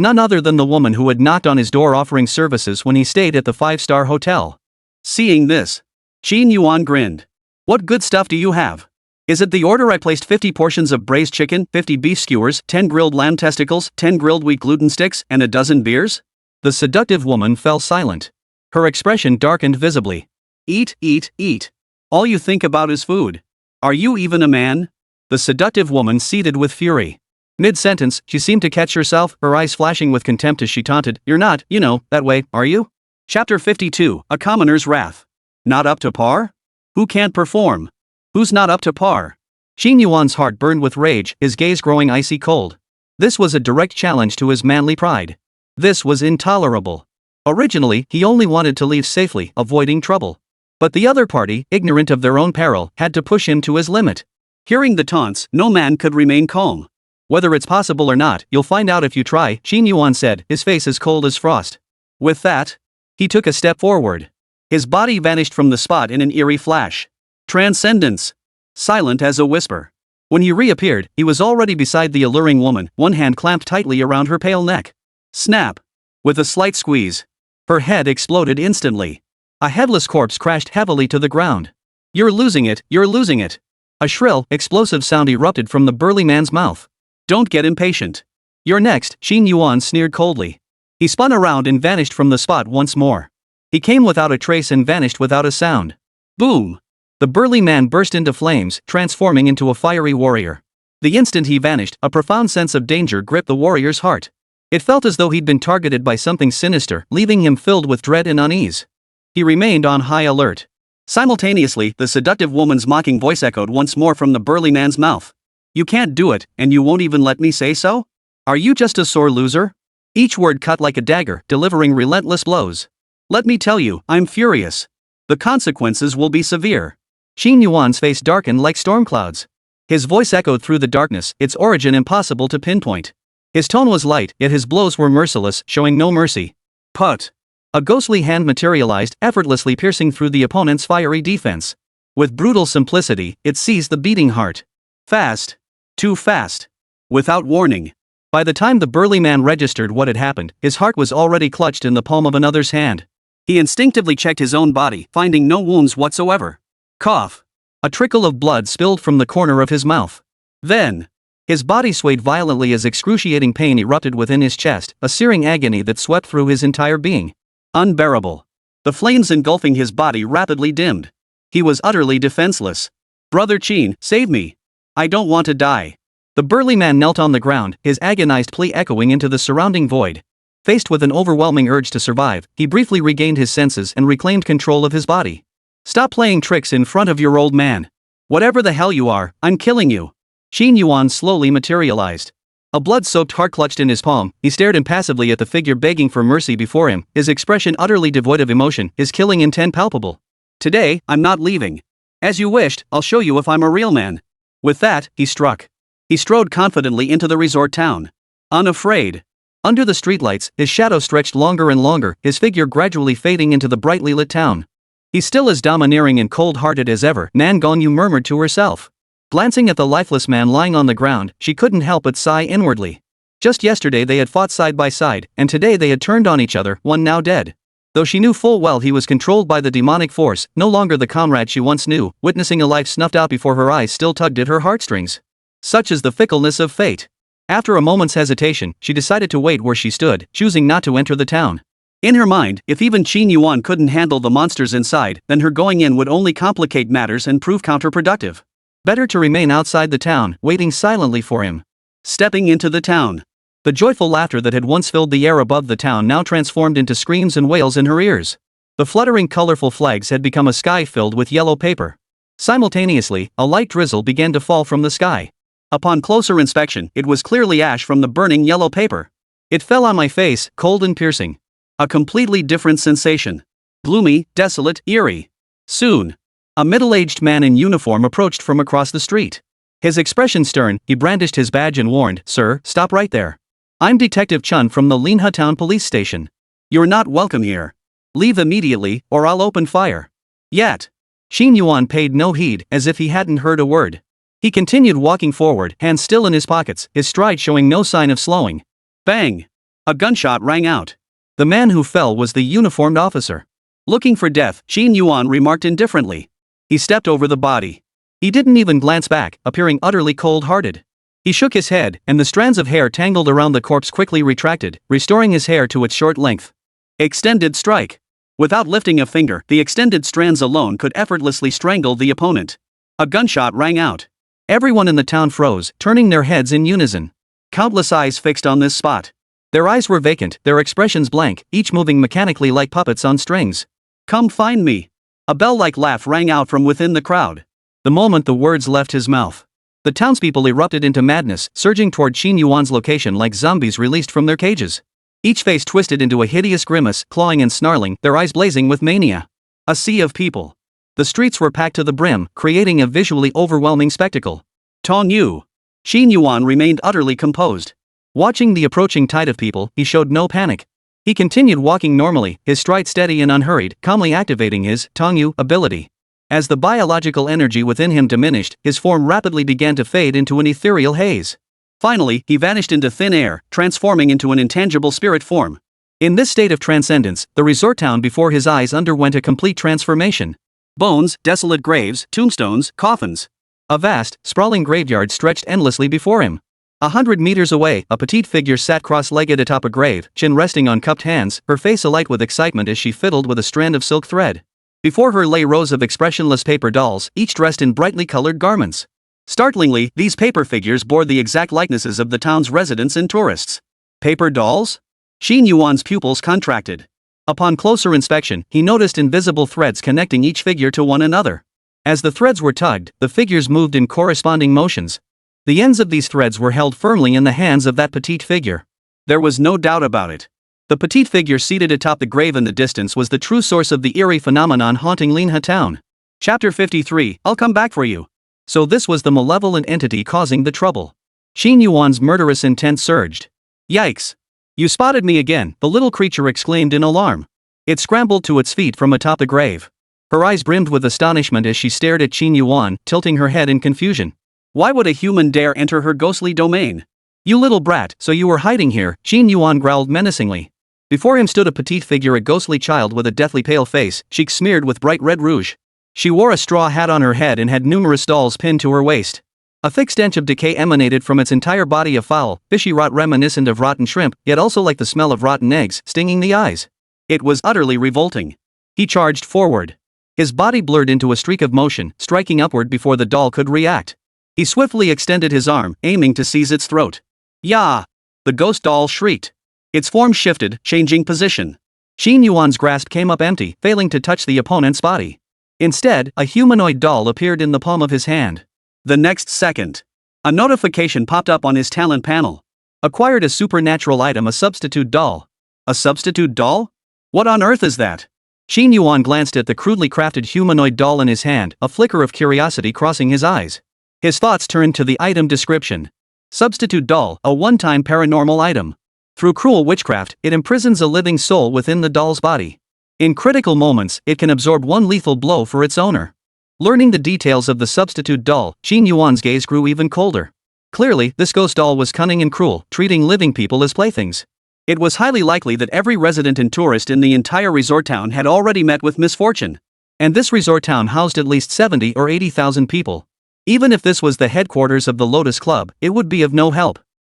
none other than the woman who had knocked on his door offering services when he stayed at the 5-star hotel. Seeing this, Qin Yuan grinned. What good stuff do you have? Is it the order I placed 50 portions of braised chicken, 50 beef skewers, 10 grilled lamb testicles, 10 grilled wheat gluten sticks, and a dozen beers? The seductive woman fell silent. Her expression darkened visibly. Eat, eat, eat. All you think about is food. Are you even a man? The seductive woman seethed with fury. Mid-sentence, she seemed to catch herself, her eyes flashing with contempt as she taunted, You're not, that way, are you? Chapter 52, A Commoner's Wrath. Not up to par? Who can't perform? Who's not up to par? Qin Yuan's heart burned with rage, his gaze growing icy cold. This was a direct challenge to his manly pride. This was intolerable. Originally, he only wanted to leave safely, avoiding trouble. But the other party, ignorant of their own peril, had to push him to his limit. Hearing the taunts, no man could remain calm. Whether it's possible or not, you'll find out if you try, Qin Yuan said, his face as cold as frost. With that, he took a step forward. His body vanished from the spot in an eerie flash. Transcendence. Silent as a whisper. When he reappeared, he was already beside the alluring woman, one hand clamped tightly around her pale neck. Snap. With a slight squeeze, her head exploded instantly. A headless corpse crashed heavily to the ground. You're losing it, you're losing it. A shrill, explosive sound erupted from the burly man's mouth. Don't get impatient. You're next, Qin Yuan sneered coldly. He spun around and vanished from the spot once more. He came without a trace and vanished without a sound. Boom! The burly man burst into flames, transforming into a fiery warrior. The instant he vanished, a profound sense of danger gripped the warrior's heart. It felt as though he'd been targeted by something sinister, leaving him filled with dread and unease. He remained on high alert. Simultaneously, the seductive woman's mocking voice echoed once more from the burly man's mouth. You can't do it, and you won't even let me say so? Are you just a sore loser? Each word cut like a dagger, delivering relentless blows. Let me tell you, I'm furious. The consequences will be severe. Qin Yuan's face darkened like storm clouds. His voice echoed through the darkness, its origin impossible to pinpoint. His tone was light, yet his blows were merciless, showing no mercy. Put. A ghostly hand materialized, effortlessly piercing through the opponent's fiery defense. With brutal simplicity, it seized the beating heart. Fast. Too fast. Without warning. By the time the burly man registered what had happened, his heart was already clutched in the palm of another's hand. He instinctively checked his own body, finding no wounds whatsoever. Cough. A trickle of blood spilled from the corner of his mouth. Then, his body swayed violently as excruciating pain erupted within his chest, a searing agony that swept through his entire being. Unbearable. The flames engulfing his body rapidly dimmed. He was utterly defenseless. Brother Qin, save me. I don't want to die. The burly man knelt on the ground, his agonized plea echoing into the surrounding void. Faced with an overwhelming urge to survive, he briefly regained his senses and reclaimed control of his body. Stop playing tricks in front of your old man. Whatever the hell you are, I'm killing you. Qin Yuan slowly materialized. A blood-soaked heart clutched in his palm, he stared impassively at the figure begging for mercy before him, his expression utterly devoid of emotion, his killing intent palpable. Today, I'm not leaving. As you wished, I'll show you if I'm a real man. With that, he struck. He strode confidently into the resort town. Unafraid. Under the streetlights, his shadow stretched longer and longer, his figure gradually fading into the brightly lit town. He's still as domineering and cold-hearted as ever, Nan Gongyu murmured to herself. Glancing at the lifeless man lying on the ground, she couldn't help but sigh inwardly. Just yesterday they had fought side by side, and today they had turned on each other, one now dead. Though she knew full well he was controlled by the demonic force, no longer the comrade she once knew, witnessing a life snuffed out before her eyes still tugged at her heartstrings. Such is the fickleness of fate. After a moment's hesitation, she decided to wait where she stood, choosing not to enter the town. In her mind, if even Qin Yuan couldn't handle the monsters inside, then her going in would only complicate matters and prove counterproductive. Better to remain outside the town, waiting silently for him. Stepping into the town. The joyful laughter that had once filled the air above the town now transformed into screams and wails in her ears. The fluttering colorful flags had become a sky filled with yellow paper. Simultaneously, a light drizzle began to fall from the sky. Upon closer inspection, it was clearly ash from the burning yellow paper. It fell on my face, cold and piercing. A completely different sensation. Gloomy, desolate, eerie. Soon, a middle-aged man in uniform approached from across the street. His expression stern, he brandished his badge and warned, "Sir, stop right there. I'm Detective Chun from the Linha Town Police Station. You're not welcome here. Leave immediately, or I'll open fire." Yet, Qin Yuan paid no heed, as if he hadn't heard a word. He continued walking forward, hands still in his pockets, his stride showing no sign of slowing. Bang! A gunshot rang out. The man who fell was the uniformed officer. Looking for death, Qin Yuan remarked indifferently. He stepped over the body. He didn't even glance back, appearing utterly cold-hearted. He shook his head, and the strands of hair tangled around the corpse quickly retracted, restoring his hair to its short length. Extended strike. Without lifting a finger, the extended strands alone could effortlessly strangle the opponent. A gunshot rang out. Everyone in the town froze, turning their heads in unison. Countless eyes fixed on this spot. Their eyes were vacant, their expressions blank, each moving mechanically like puppets on strings. "Come find me." A bell-like laugh rang out from within the crowd. The moment the words left his mouth, the townspeople erupted into madness, surging toward Qin Yuan's location like zombies released from their cages. Each face twisted into a hideous grimace, clawing and snarling, their eyes blazing with mania. A sea of people. The streets were packed to the brim, creating a visually overwhelming spectacle. Tong Yu. Qin Yuan remained utterly composed. Watching the approaching tide of people, he showed no panic. He continued walking normally, his stride steady and unhurried, calmly activating his Tongyu ability. As the biological energy within him diminished, his form rapidly began to fade into an ethereal haze. Finally, he vanished into thin air, transforming into an intangible spirit form. In this state of transcendence, the resort town before his eyes underwent a complete transformation. Bones, desolate graves, tombstones, coffins. A vast, sprawling graveyard stretched endlessly before him. 100 meters away, a petite figure sat cross-legged atop a grave, chin resting on cupped hands, her face alight with excitement as she fiddled with a strand of silk thread. Before her lay rows of expressionless paper dolls, each dressed in brightly colored garments. Startlingly, these paper figures bore the exact likenesses of the town's residents and tourists. Paper dolls? Qin Yuan's pupils contracted. Upon closer inspection, he noticed invisible threads connecting each figure to one another. As the threads were tugged, the figures moved in corresponding motions. The ends of these threads were held firmly in the hands of that petite figure. There was no doubt about it. The petite figure seated atop the grave in the distance was the true source of the eerie phenomenon haunting Linha town. Chapter 53, I'll come back for you. So this was the malevolent entity causing the trouble. Qin Yuan's murderous intent surged. Yikes! You spotted me again, the little creature exclaimed in alarm. It scrambled to its feet from atop the grave. Her eyes brimmed with astonishment as she stared at Qin Yuan, tilting her head in confusion. Why would a human dare enter her ghostly domain? You little brat, so you were hiding here, Qin Yuan growled menacingly. Before him stood a petite figure, a ghostly child with a deathly pale face, cheeks smeared with bright red rouge. She wore a straw hat on her head and had numerous dolls pinned to her waist. A thick stench of decay emanated from its entire body, of foul, fishy rot reminiscent of rotten shrimp, yet also like the smell of rotten eggs, stinging the eyes. It was utterly revolting. He charged forward. His body blurred into a streak of motion, striking upward before the doll could react. He swiftly extended his arm, aiming to seize its throat. "Yah!" The ghost doll shrieked. Its form shifted, changing position. Qin Yuan's grasp came up empty, failing to touch the opponent's body. Instead, a humanoid doll appeared in the palm of his hand. The next second, a notification popped up on his talent panel. Acquired a supernatural item, a substitute doll. A substitute doll? What on earth is that? Qin Yuan glanced at the crudely crafted humanoid doll in his hand, a flicker of curiosity crossing his eyes. His thoughts turned to the item description. Substitute doll, a one-time paranormal item. Through cruel witchcraft, it imprisons a living soul within the doll's body. In critical moments, it can absorb one lethal blow for its owner. Learning the details of the substitute doll, Qin Yuan's gaze grew even colder. Clearly, this ghost doll was cunning and cruel, treating living people as playthings. It was highly likely that every resident and tourist in the entire resort town had already met with misfortune. And this resort town housed at least 70 or 80,000 people. Even if this was the headquarters of the Lotus Club, it would be of no help.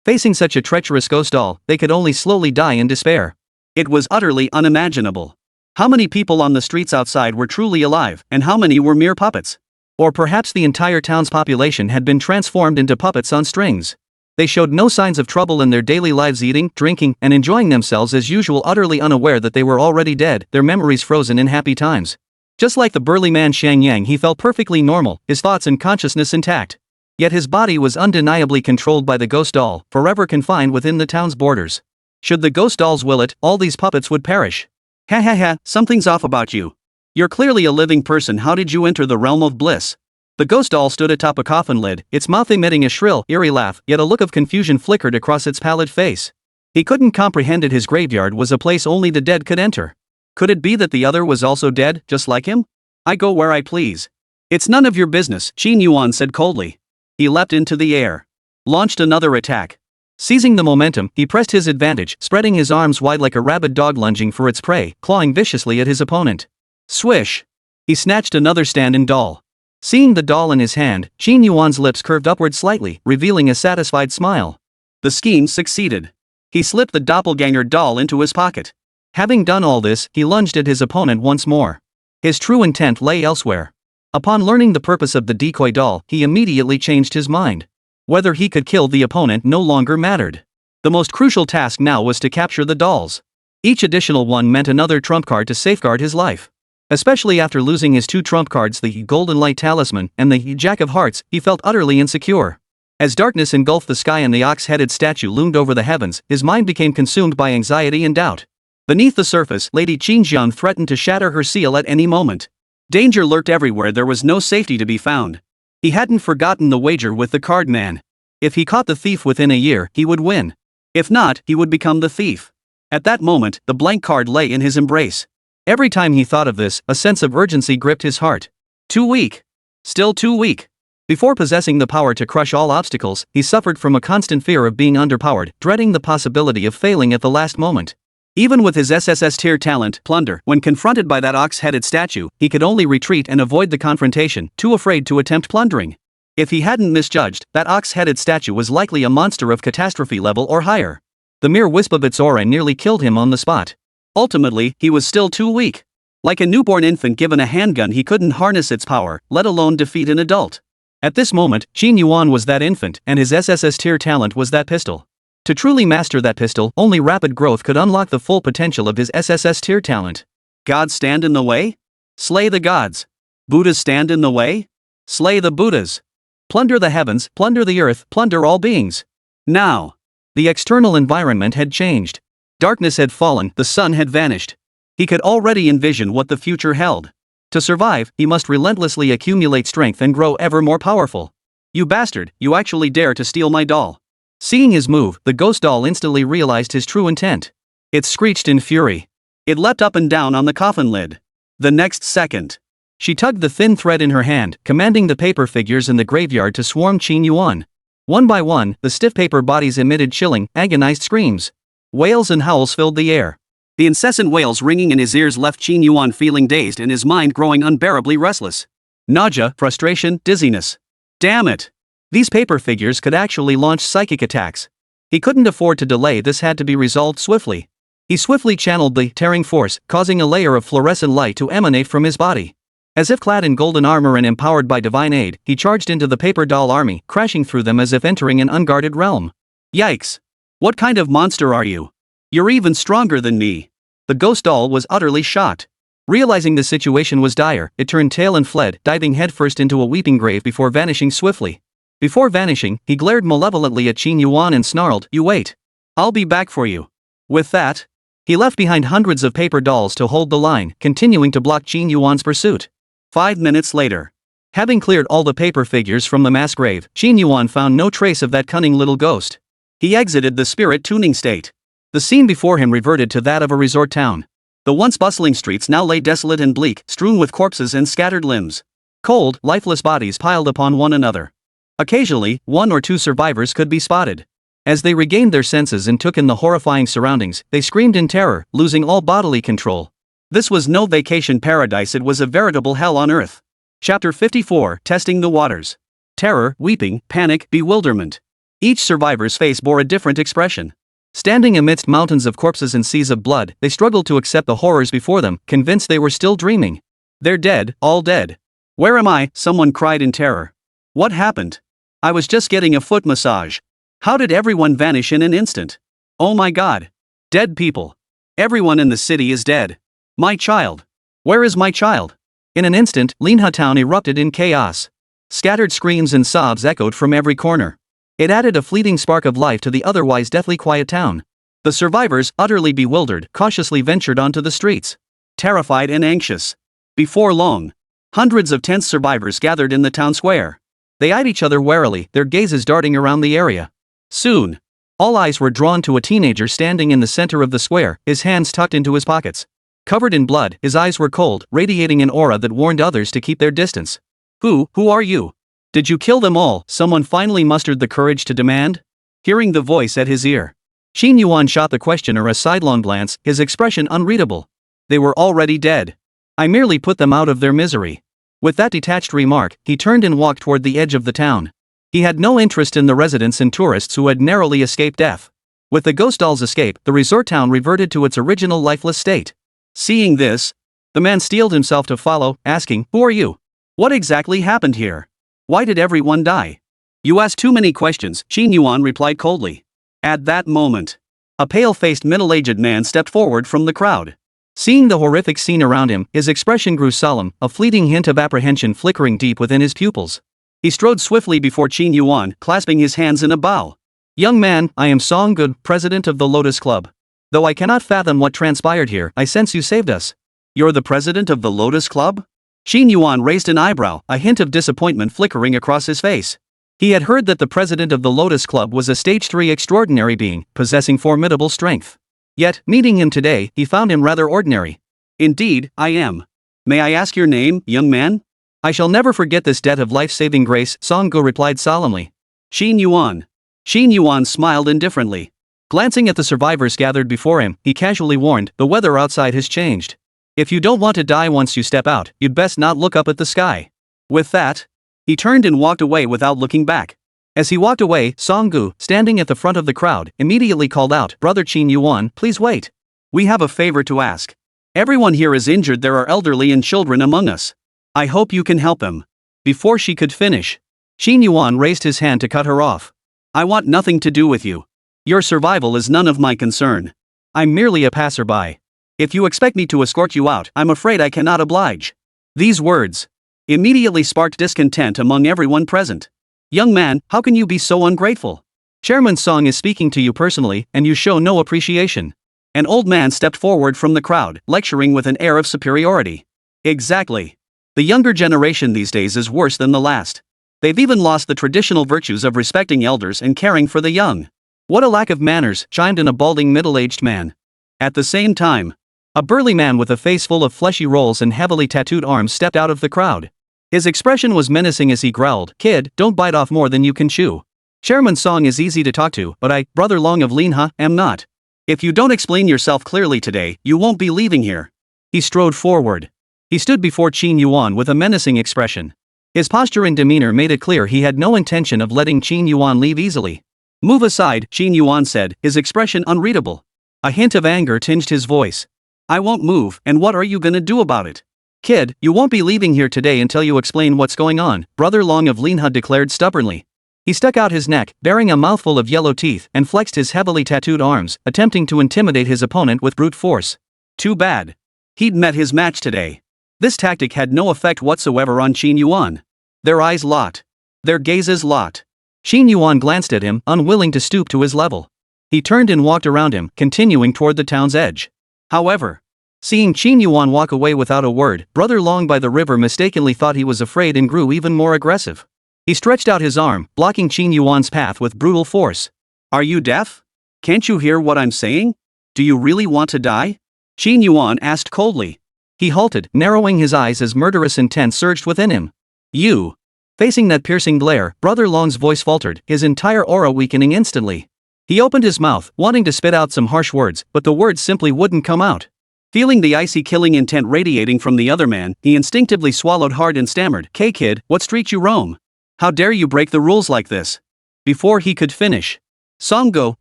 Facing such a treacherous ghost doll, they could only slowly die in despair. It was utterly unimaginable. How many people on the streets outside were truly alive, and how many were mere puppets? Or perhaps the entire town's population had been transformed into puppets on strings. They showed no signs of trouble in their daily lives, eating, drinking, and enjoying themselves as usual, utterly unaware that they were already dead, their memories frozen in happy times. Just like the burly man Xiang Yang, he felt perfectly normal, his thoughts and consciousness intact. Yet his body was undeniably controlled by the ghost doll, forever confined within the town's borders. Should the ghost dolls will it, all these puppets would perish. Ha ha ha, something's off about you. You're clearly a living person. How did you enter the realm of bliss? The ghost doll stood atop a coffin lid, its mouth emitting a shrill, eerie laugh, yet a look of confusion flickered across its pallid face. He couldn't comprehend it. His graveyard was a place only the dead could enter. Could it be that the other was also dead, just like him? I go where I please. It's none of your business, Qin Yuan said coldly. He leapt into the air. Launched another attack. Seizing the momentum, he pressed his advantage, spreading his arms wide like a rabid dog lunging for its prey, clawing viciously at his opponent. Swish! He snatched another stand-in doll. Seeing the doll in his hand, Qin Yuan's lips curved upward slightly, revealing a satisfied smile. The scheme succeeded. He slipped the doppelganger doll into his pocket. Having done all this, he lunged at his opponent once more. His true intent lay elsewhere. Upon learning the purpose of the decoy doll, he immediately changed his mind. Whether he could kill the opponent no longer mattered. The most crucial task now was to capture the dolls. Each additional one meant another trump card to safeguard his life. Especially after losing his two trump cards, the Golden Light Talisman and the Jack of Hearts, he felt utterly insecure. As darkness engulfed the sky and the ox-headed statue loomed over the heavens, his mind became consumed by anxiety and doubt. Beneath the surface, Lady Qinjian threatened to shatter her seal at any moment. Danger lurked everywhere. There was no safety to be found. He hadn't forgotten the wager with the card man. If he caught the thief within a year, he would win. If not, he would become the thief. At that moment, the blank card lay in his embrace. Every time he thought of this, a sense of urgency gripped his heart. Too weak. Still too weak. Before possessing the power to crush all obstacles, he suffered from a constant fear of being underpowered, dreading the possibility of failing at the last moment. Even with his SSS tier talent, Plunder, when confronted by that ox-headed statue, he could only retreat and avoid the confrontation, too afraid to attempt plundering. If he hadn't misjudged, that ox-headed statue was likely a monster of catastrophe level or higher. The mere wisp of its aura nearly killed him on the spot. Ultimately, he was still too weak. Like a newborn infant given a handgun, he couldn't harness its power, let alone defeat an adult. At this moment, Qin Yuan was that infant, and his SSS tier talent was that pistol. To truly master that pistol, only rapid growth could unlock the full potential of his SSS tier talent. Gods stand in the way? Slay the gods. Buddhas stand in the way? Slay the Buddhas. Plunder the heavens, plunder the earth, plunder all beings. Now. The external environment had changed. Darkness had fallen, the sun had vanished. He could already envision what the future held. To survive, he must relentlessly accumulate strength and grow ever more powerful. You bastard, you actually dare to steal my doll. Seeing his move, the ghost doll instantly realized his true intent. It screeched in fury. It leapt up and down on the coffin lid. The next second, she tugged the thin thread in her hand, commanding the paper figures in the graveyard to swarm Qin Yuan. One by one, the stiff paper bodies emitted chilling, agonized screams. Wails and howls filled the air. The incessant wails ringing in his ears left Qin Yuan feeling dazed and his mind growing unbearably restless. Nausea, frustration, dizziness. Damn it! These paper figures could actually launch psychic attacks. He couldn't afford to delay. This had to be resolved swiftly. He swiftly channeled the tearing force, causing a layer of fluorescent light to emanate from his body. As if clad in golden armor and empowered by divine aid, he charged into the paper doll army, crashing through them as if entering an unguarded realm. Yikes! What kind of monster are you? You're even stronger than me. The ghost doll was utterly shocked. Realizing the situation was dire, it turned tail and fled, diving headfirst into a weeping grave before vanishing swiftly. Before vanishing, he glared malevolently at Qin Yuan and snarled, "You wait. I'll be back for you." With that, he left behind hundreds of paper dolls to hold the line, continuing to block Qin Yuan's pursuit. 5 minutes later, having cleared all the paper figures from the mass grave, Qin Yuan found no trace of that cunning little ghost. He exited the spirit tuning state. The scene before him reverted to that of a resort town. The once bustling streets now lay desolate and bleak, strewn with corpses and scattered limbs. Cold, lifeless bodies piled upon one another. Occasionally, one or two survivors could be spotted. As they regained their senses and took in the horrifying surroundings, they screamed in terror, losing all bodily control. This was no vacation paradise, it was a veritable hell on earth. Chapter 54, Testing the Waters. Terror, weeping, panic, bewilderment. Each survivor's face bore a different expression. Standing amidst mountains of corpses and seas of blood, they struggled to accept the horrors before them, convinced they were still dreaming. They're dead, all dead. Where am I? Someone cried in terror. What happened? I was just getting a foot massage. How did everyone vanish in an instant? Oh my god. Dead people. Everyone in the city is dead. My child. Where is my child? In an instant, Linha town erupted in chaos. Scattered screams and sobs echoed from every corner. It added a fleeting spark of life to the otherwise deathly quiet town. The survivors, utterly bewildered, cautiously ventured onto the streets. Terrified and anxious. Before long, hundreds of tense survivors gathered in the town square. They eyed each other warily, their gazes darting around the area. Soon, all eyes were drawn to a teenager standing in the center of the square, his hands tucked into his pockets. Covered in blood, his eyes were cold, radiating an aura that warned others to keep their distance. Who are you? Did you kill them all? Someone finally mustered the courage to demand. Hearing the voice at his ear, Qin Yuan shot the questioner a sidelong glance, his expression unreadable. They were already dead. I merely put them out of their misery. With that detached remark, he turned and walked toward the edge of the town. He had no interest in the residents and tourists who had narrowly escaped death. With the ghost doll's escape, the resort town reverted to its original lifeless state. Seeing this, the man steeled himself to follow, asking, "Who are you? What exactly happened here? Why did everyone die?" "You ask too many questions," Qin Yuan replied coldly. At that moment, a pale-faced middle-aged man stepped forward from the crowd. Seeing the horrific scene around him, his expression grew solemn, a fleeting hint of apprehension flickering deep within his pupils. He strode swiftly before Qin Yuan, clasping his hands in a bow. "Young man, I am Song Gu, president of the Lotus Club. Though I cannot fathom what transpired here, I sense you saved us." "You're the president of the Lotus Club?" Qin Yuan raised an eyebrow, a hint of disappointment flickering across his face. He had heard that the president of the Lotus Club was a Stage 3 extraordinary being, possessing formidable strength. Yet, meeting him today, he found him rather ordinary. "Indeed, I am. May I ask your name, young man?" "I shall never forget this debt of life-saving grace," Song Gu replied solemnly. "Qin Yuan." Qin Yuan smiled indifferently. Glancing at the survivors gathered before him, he casually warned, "The weather outside has changed. If you don't want to die once you step out, you'd best not look up at the sky." With that, he turned and walked away without looking back. As he walked away, Song Gu, standing at the front of the crowd, immediately called out, "Brother Qin Yuan, please wait. We have a favor to ask. Everyone here is injured, there are elderly and children among us. I hope you can help them." Before she could finish, Qin Yuan raised his hand to cut her off. "I want nothing to do with you. Your survival is none of my concern. I'm merely a passerby. If you expect me to escort you out, I'm afraid I cannot oblige." These words immediately sparked discontent among everyone present. "Young man, how can you be so ungrateful? Chairman Song is speaking to you personally, and you show no appreciation." An old man stepped forward from the crowd, lecturing with an air of superiority. "Exactly. The younger generation these days is worse than the last. They've even lost the traditional virtues of respecting elders and caring for the young." "What a lack of manners," chimed in a balding middle-aged man. At the same time, a burly man with a face full of fleshy rolls and heavily tattooed arms stepped out of the crowd. His expression was menacing as he growled, "Kid, don't bite off more than you can chew. Chairman Song is easy to talk to, but I, Brother Long of Linha, am not. If you don't explain yourself clearly today, you won't be leaving here." He strode forward. He stood before Qin Yuan with a menacing expression. His posture and demeanor made it clear he had no intention of letting Qin Yuan leave easily. "Move aside," Qin Yuan said, his expression unreadable. A hint of anger tinged his voice. "I won't move, and what are you gonna do about it?" "Kid, you won't be leaving here today until you explain what's going on," Brother Long of Linha declared stubbornly. He stuck out his neck, bearing a mouthful of yellow teeth, and flexed his heavily tattooed arms, attempting to intimidate his opponent with brute force. Too bad. He'd met his match today. This tactic had no effect whatsoever on Qin Yuan. Their eyes locked. Their gazes locked. Qin Yuan glanced at him, unwilling to stoop to his level. He turned and walked around him, continuing toward the town's edge. However, seeing Qin Yuan walk away without a word, Brother Long by the river mistakenly thought he was afraid and grew even more aggressive. He stretched out his arm, blocking Qin Yuan's path with brutal force. "Are you deaf? Can't you hear what I'm saying? Do you really want to die?" Qin Yuan asked coldly. He halted, narrowing his eyes as murderous intent surged within him. "You." Facing that piercing glare, Brother Long's voice faltered, his entire aura weakening instantly. He opened his mouth, wanting to spit out some harsh words, but the words simply wouldn't come out. Feeling the icy killing intent radiating from the other man, he instinctively swallowed hard and stammered, "K kid, what street you roam? How dare you break the rules like this? Before he could finish, Songgo,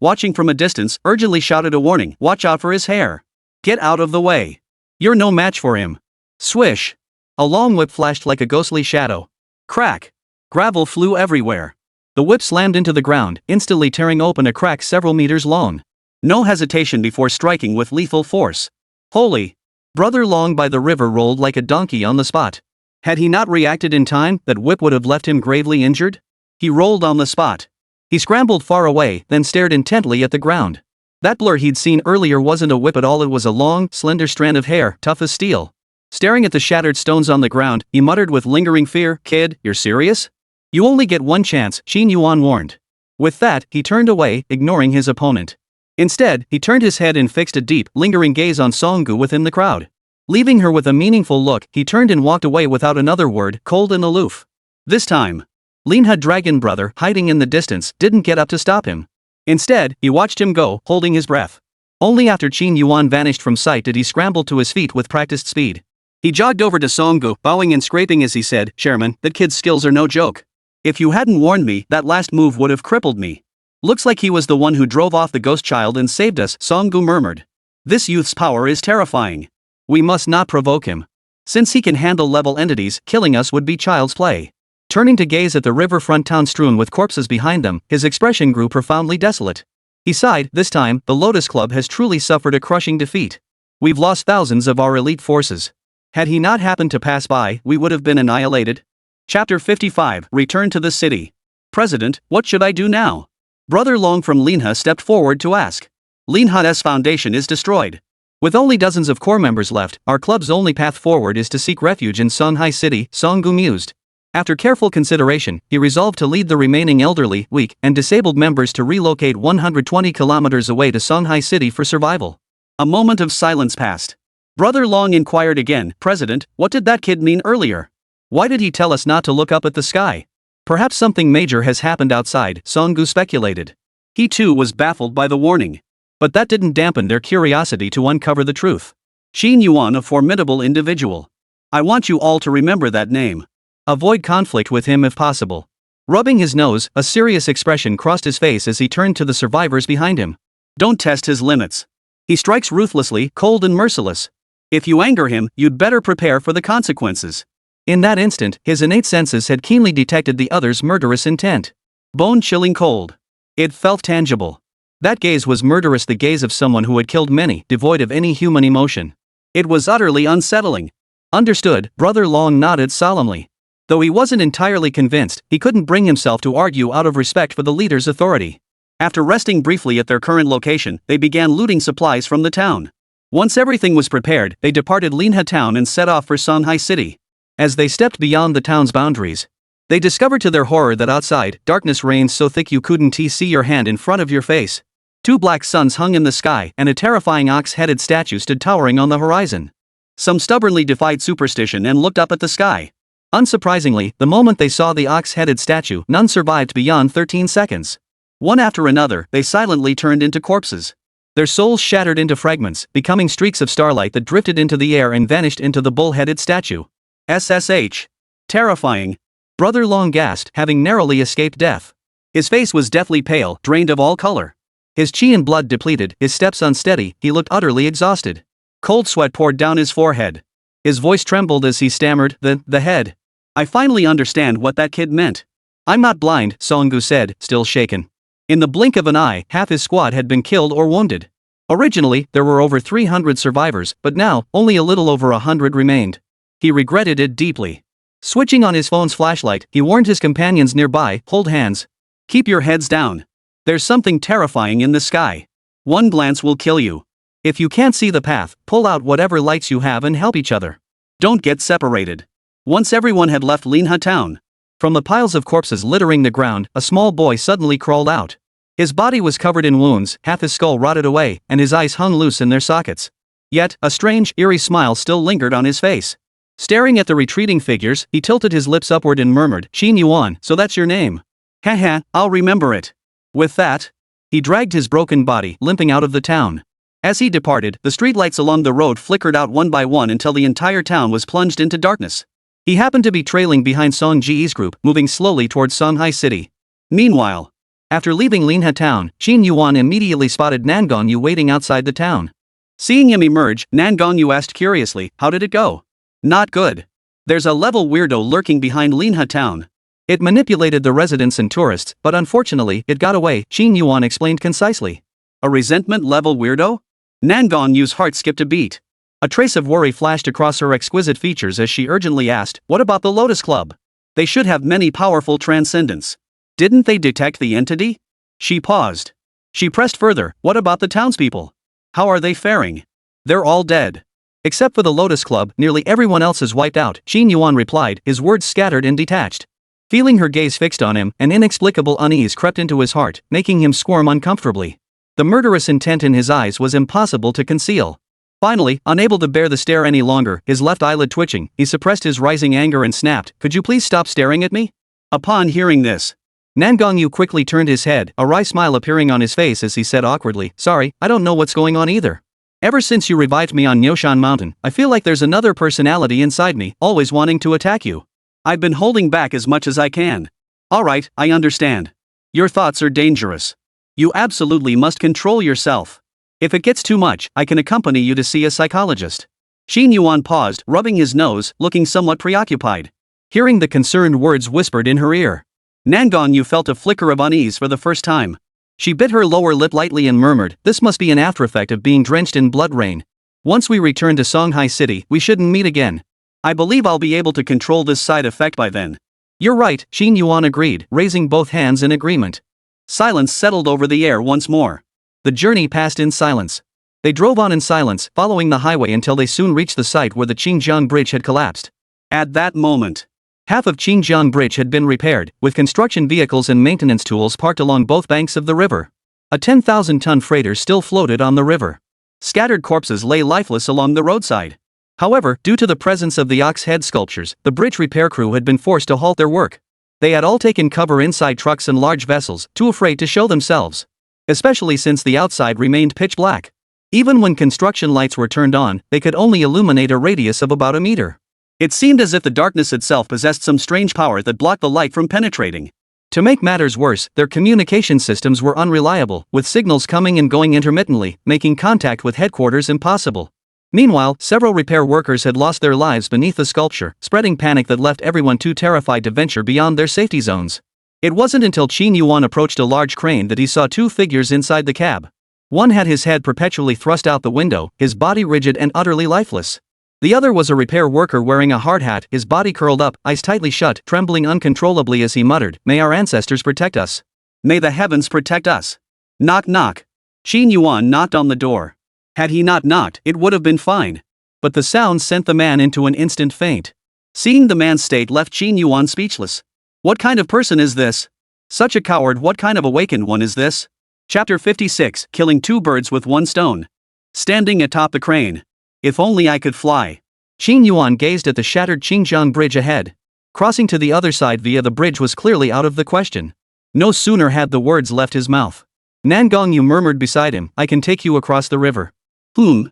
watching from a distance, urgently shouted a warning, "Watch out for his hair. Get out of the way. You're no match for him." Swish! A long whip flashed like a ghostly shadow. Crack! Gravel flew everywhere. The whip slammed into the ground, instantly tearing open a crack several meters long. No hesitation before striking with lethal force. Holy! Brother Long by the river rolled like a donkey on the spot. Had he not reacted in time, that whip would have left him gravely injured. He rolled on the spot. He scrambled far away, then stared intently at the ground. That blur he'd seen earlier wasn't a whip at all, it was a long, slender strand of hair, tough as steel. Staring at the shattered stones on the ground, he muttered with lingering fear, "Kid, you're serious? You only get one chance," Qin Yuan warned. With that, he turned away, ignoring his opponent. Instead, he turned his head and fixed a deep, lingering gaze on Songgu within the crowd. Leaving her with a meaningful look, he turned and walked away without another word, cold and aloof. This time, Linha Dragon Brother, hiding in the distance, didn't get up to stop him. Instead, he watched him go, holding his breath. Only after Qin Yuan vanished from sight did he scramble to his feet with practiced speed. He jogged over to Songgu, bowing and scraping as he said, "Chairman, that kid's skills are no joke. If you hadn't warned me, that last move would have crippled me." "Looks like he was the one who drove off the ghost child and saved us," Songgu murmured. "This youth's power is terrifying. We must not provoke him. Since he can handle level entities, killing us would be child's play." Turning to gaze at the riverfront town strewn with corpses behind them, his expression grew profoundly desolate. He sighed, "This time, the Lotus Club has truly suffered a crushing defeat. We've lost thousands of our elite forces. Had he not happened to pass by, we would have been annihilated." Chapter 55, Return to the City. "President, what should I do now?" Brother Long from Linha stepped forward to ask. "Linha's foundation is destroyed. With only dozens of core members left, our club's only path forward is to seek refuge in Songhai City," Songgu mused. After careful consideration, he resolved to lead the remaining elderly, weak, and disabled members to relocate 120 kilometers away to Songhai City for survival. A moment of silence passed. Brother Long inquired again, "President, what did that kid mean earlier? Why did he tell us not to look up at the sky?" "Perhaps something major has happened outside," Songgu speculated. He too was baffled by the warning. But that didn't dampen their curiosity to uncover the truth. Qin Yuan, a formidable individual. I want you all to remember that name. Avoid conflict with him if possible. Rubbing his nose, a serious expression crossed his face as he turned to the survivors behind him. Don't test his limits. He strikes ruthlessly, cold and merciless. If you anger him, you'd better prepare for the consequences. In that instant, his innate senses had keenly detected the other's murderous intent. Bone-chilling cold. It felt tangible. That gaze was murderous, the gaze of someone who had killed many, devoid of any human emotion. It was utterly unsettling. Understood, Brother Long nodded solemnly. Though he wasn't entirely convinced, he couldn't bring himself to argue out of respect for the leader's authority. After resting briefly at their current location, they began looting supplies from the town. Once everything was prepared, they departed Linha town and set off for Songhai City. As they stepped beyond the town's boundaries, they discovered to their horror that outside, darkness reigned so thick you couldn't see your hand in front of your face. 2 black suns hung in the sky, and a terrifying ox-headed statue stood towering on the horizon. Some stubbornly defied superstition and looked up at the sky. Unsurprisingly, the moment they saw the ox-headed statue, none survived beyond 13 seconds. One after another, they silently turned into corpses. Their souls shattered into fragments, becoming streaks of starlight that drifted into the air and vanished into the bull-headed statue. SSH. Terrifying. Brother Long gasped, having narrowly escaped death. His face was deathly pale, drained of all color. His chi and blood depleted, his steps unsteady, he looked utterly exhausted. Cold sweat poured down his forehead. His voice trembled as he stammered, the head. I finally understand what that kid meant. I'm not blind, Songgu said, still shaken. In the blink of an eye, half his squad had been killed or wounded. Originally, there were over 300 survivors, but now, only a little over 100 remained. He regretted it deeply. Switching on his phone's flashlight, he warned his companions nearby, hold hands. Keep your heads down. There's something terrifying in the sky. One glance will kill you. If you can't see the path, pull out whatever lights you have and help each other. Don't get separated. Once everyone had left Linha town. From the piles of corpses littering the ground, a small boy suddenly crawled out. His body was covered in wounds, half his skull rotted away, and his eyes hung loose in their sockets. Yet, a strange, eerie smile still lingered on his face. Staring at the retreating figures, he tilted his lips upward and murmured, Qin Yuan, so that's your name. Haha, I'll remember it. With that, he dragged his broken body, limping out of the town. As he departed, the streetlights along the road flickered out one by one until the entire town was plunged into darkness. He happened to be trailing behind Song Ji's group, moving slowly towards Songhai City. Meanwhile, After leaving Linha town, Qin Yuan immediately spotted Nangongyu waiting outside the town. Seeing him emerge, Nangongyu asked curiously, "How did it go?" "Not good. There's a level weirdo lurking behind Linha town. It manipulated the residents and tourists, but unfortunately, it got away," Qin Yuan explained concisely. A resentment level weirdo? Nangongyu's heart skipped a beat. A trace of worry flashed across her exquisite features as she urgently asked, "What about the Lotus Club? They should have many powerful transcendents. Didn't they detect the entity?" She paused. She pressed further, "What about the townspeople? How are they faring?" "They're all dead. Except for the Lotus Club, nearly everyone else is wiped out," Qin Yuan replied, his words scattered and detached. Feeling her gaze fixed on him, an inexplicable unease crept into his heart, making him squirm uncomfortably. The murderous intent in his eyes was impossible to conceal. Finally, unable to bear the stare any longer, his left eyelid twitching, he suppressed his rising anger and snapped, "Could you please stop staring at me?" Upon hearing this, Nangongyu quickly turned his head, a wry smile appearing on his face as he said awkwardly, "Sorry, I don't know what's going on either. Ever since you revived me on Nyoshan Mountain, I feel like there's another personality inside me, always wanting to attack you. I've been holding back as much as I can." "Alright, I understand. Your thoughts are dangerous. You absolutely must control yourself. If it gets too much, I can accompany you to see a psychologist." Qin Yuan paused, rubbing his nose, looking somewhat preoccupied. Hearing the concerned words whispered in her ear, Nangongyu felt a flicker of unease for the first time. She bit her lower lip lightly and murmured, "This must be an aftereffect of being drenched in blood rain. Once we return to Songhai City, we shouldn't meet again. I believe I'll be able to control this side effect by then." "You're right," Qin Yuan agreed, raising both hands in agreement. Silence settled over the air once more. The journey passed in silence. They drove on in silence, following the highway until they soon reached the site where the Qingjiang Bridge had collapsed. At that moment, half of Qingjiang Bridge had been repaired, with construction vehicles and maintenance tools parked along both banks of the river. A 10,000-ton freighter still floated on the river. Scattered corpses lay lifeless along the roadside. However, due to the presence of the ox head sculptures, the bridge repair crew had been forced to halt their work. They had all taken cover inside trucks and large vessels, too afraid to show themselves. Especially since the outside remained pitch black. Even when construction lights were turned on, they could only illuminate a radius of about a meter. It seemed as if the darkness itself possessed some strange power that blocked the light from penetrating. To make matters worse, their communication systems were unreliable, with signals coming and going intermittently, making contact with headquarters impossible. Meanwhile, several repair workers had lost their lives beneath the sculpture, spreading panic that left everyone too terrified to venture beyond their safety zones. It wasn't until Qin Yuan approached a large crane that he saw two figures inside the cab. One had his head perpetually thrust out the window, his body rigid and utterly lifeless. The other was a repair worker wearing a hard hat, his body curled up, eyes tightly shut, trembling uncontrollably as he muttered, "May our ancestors protect us. May the heavens protect us." Knock knock. Qin Yuan knocked on the door. Had he not knocked, it would have been fine. But the sound sent the man into an instant faint. Seeing the man's state left Qin Yuan speechless. What kind of person is this? Such a coward, what kind of awakened one is this? Chapter 56, Killing Two Birds with One Stone. Standing atop the crane. If only I could fly. Qin Yuan gazed at the shattered Qingjiang Bridge ahead. Crossing to the other side via the bridge was clearly out of the question. No sooner had the words left his mouth. Nangongyu murmured beside him, "I can take you across the river." Qin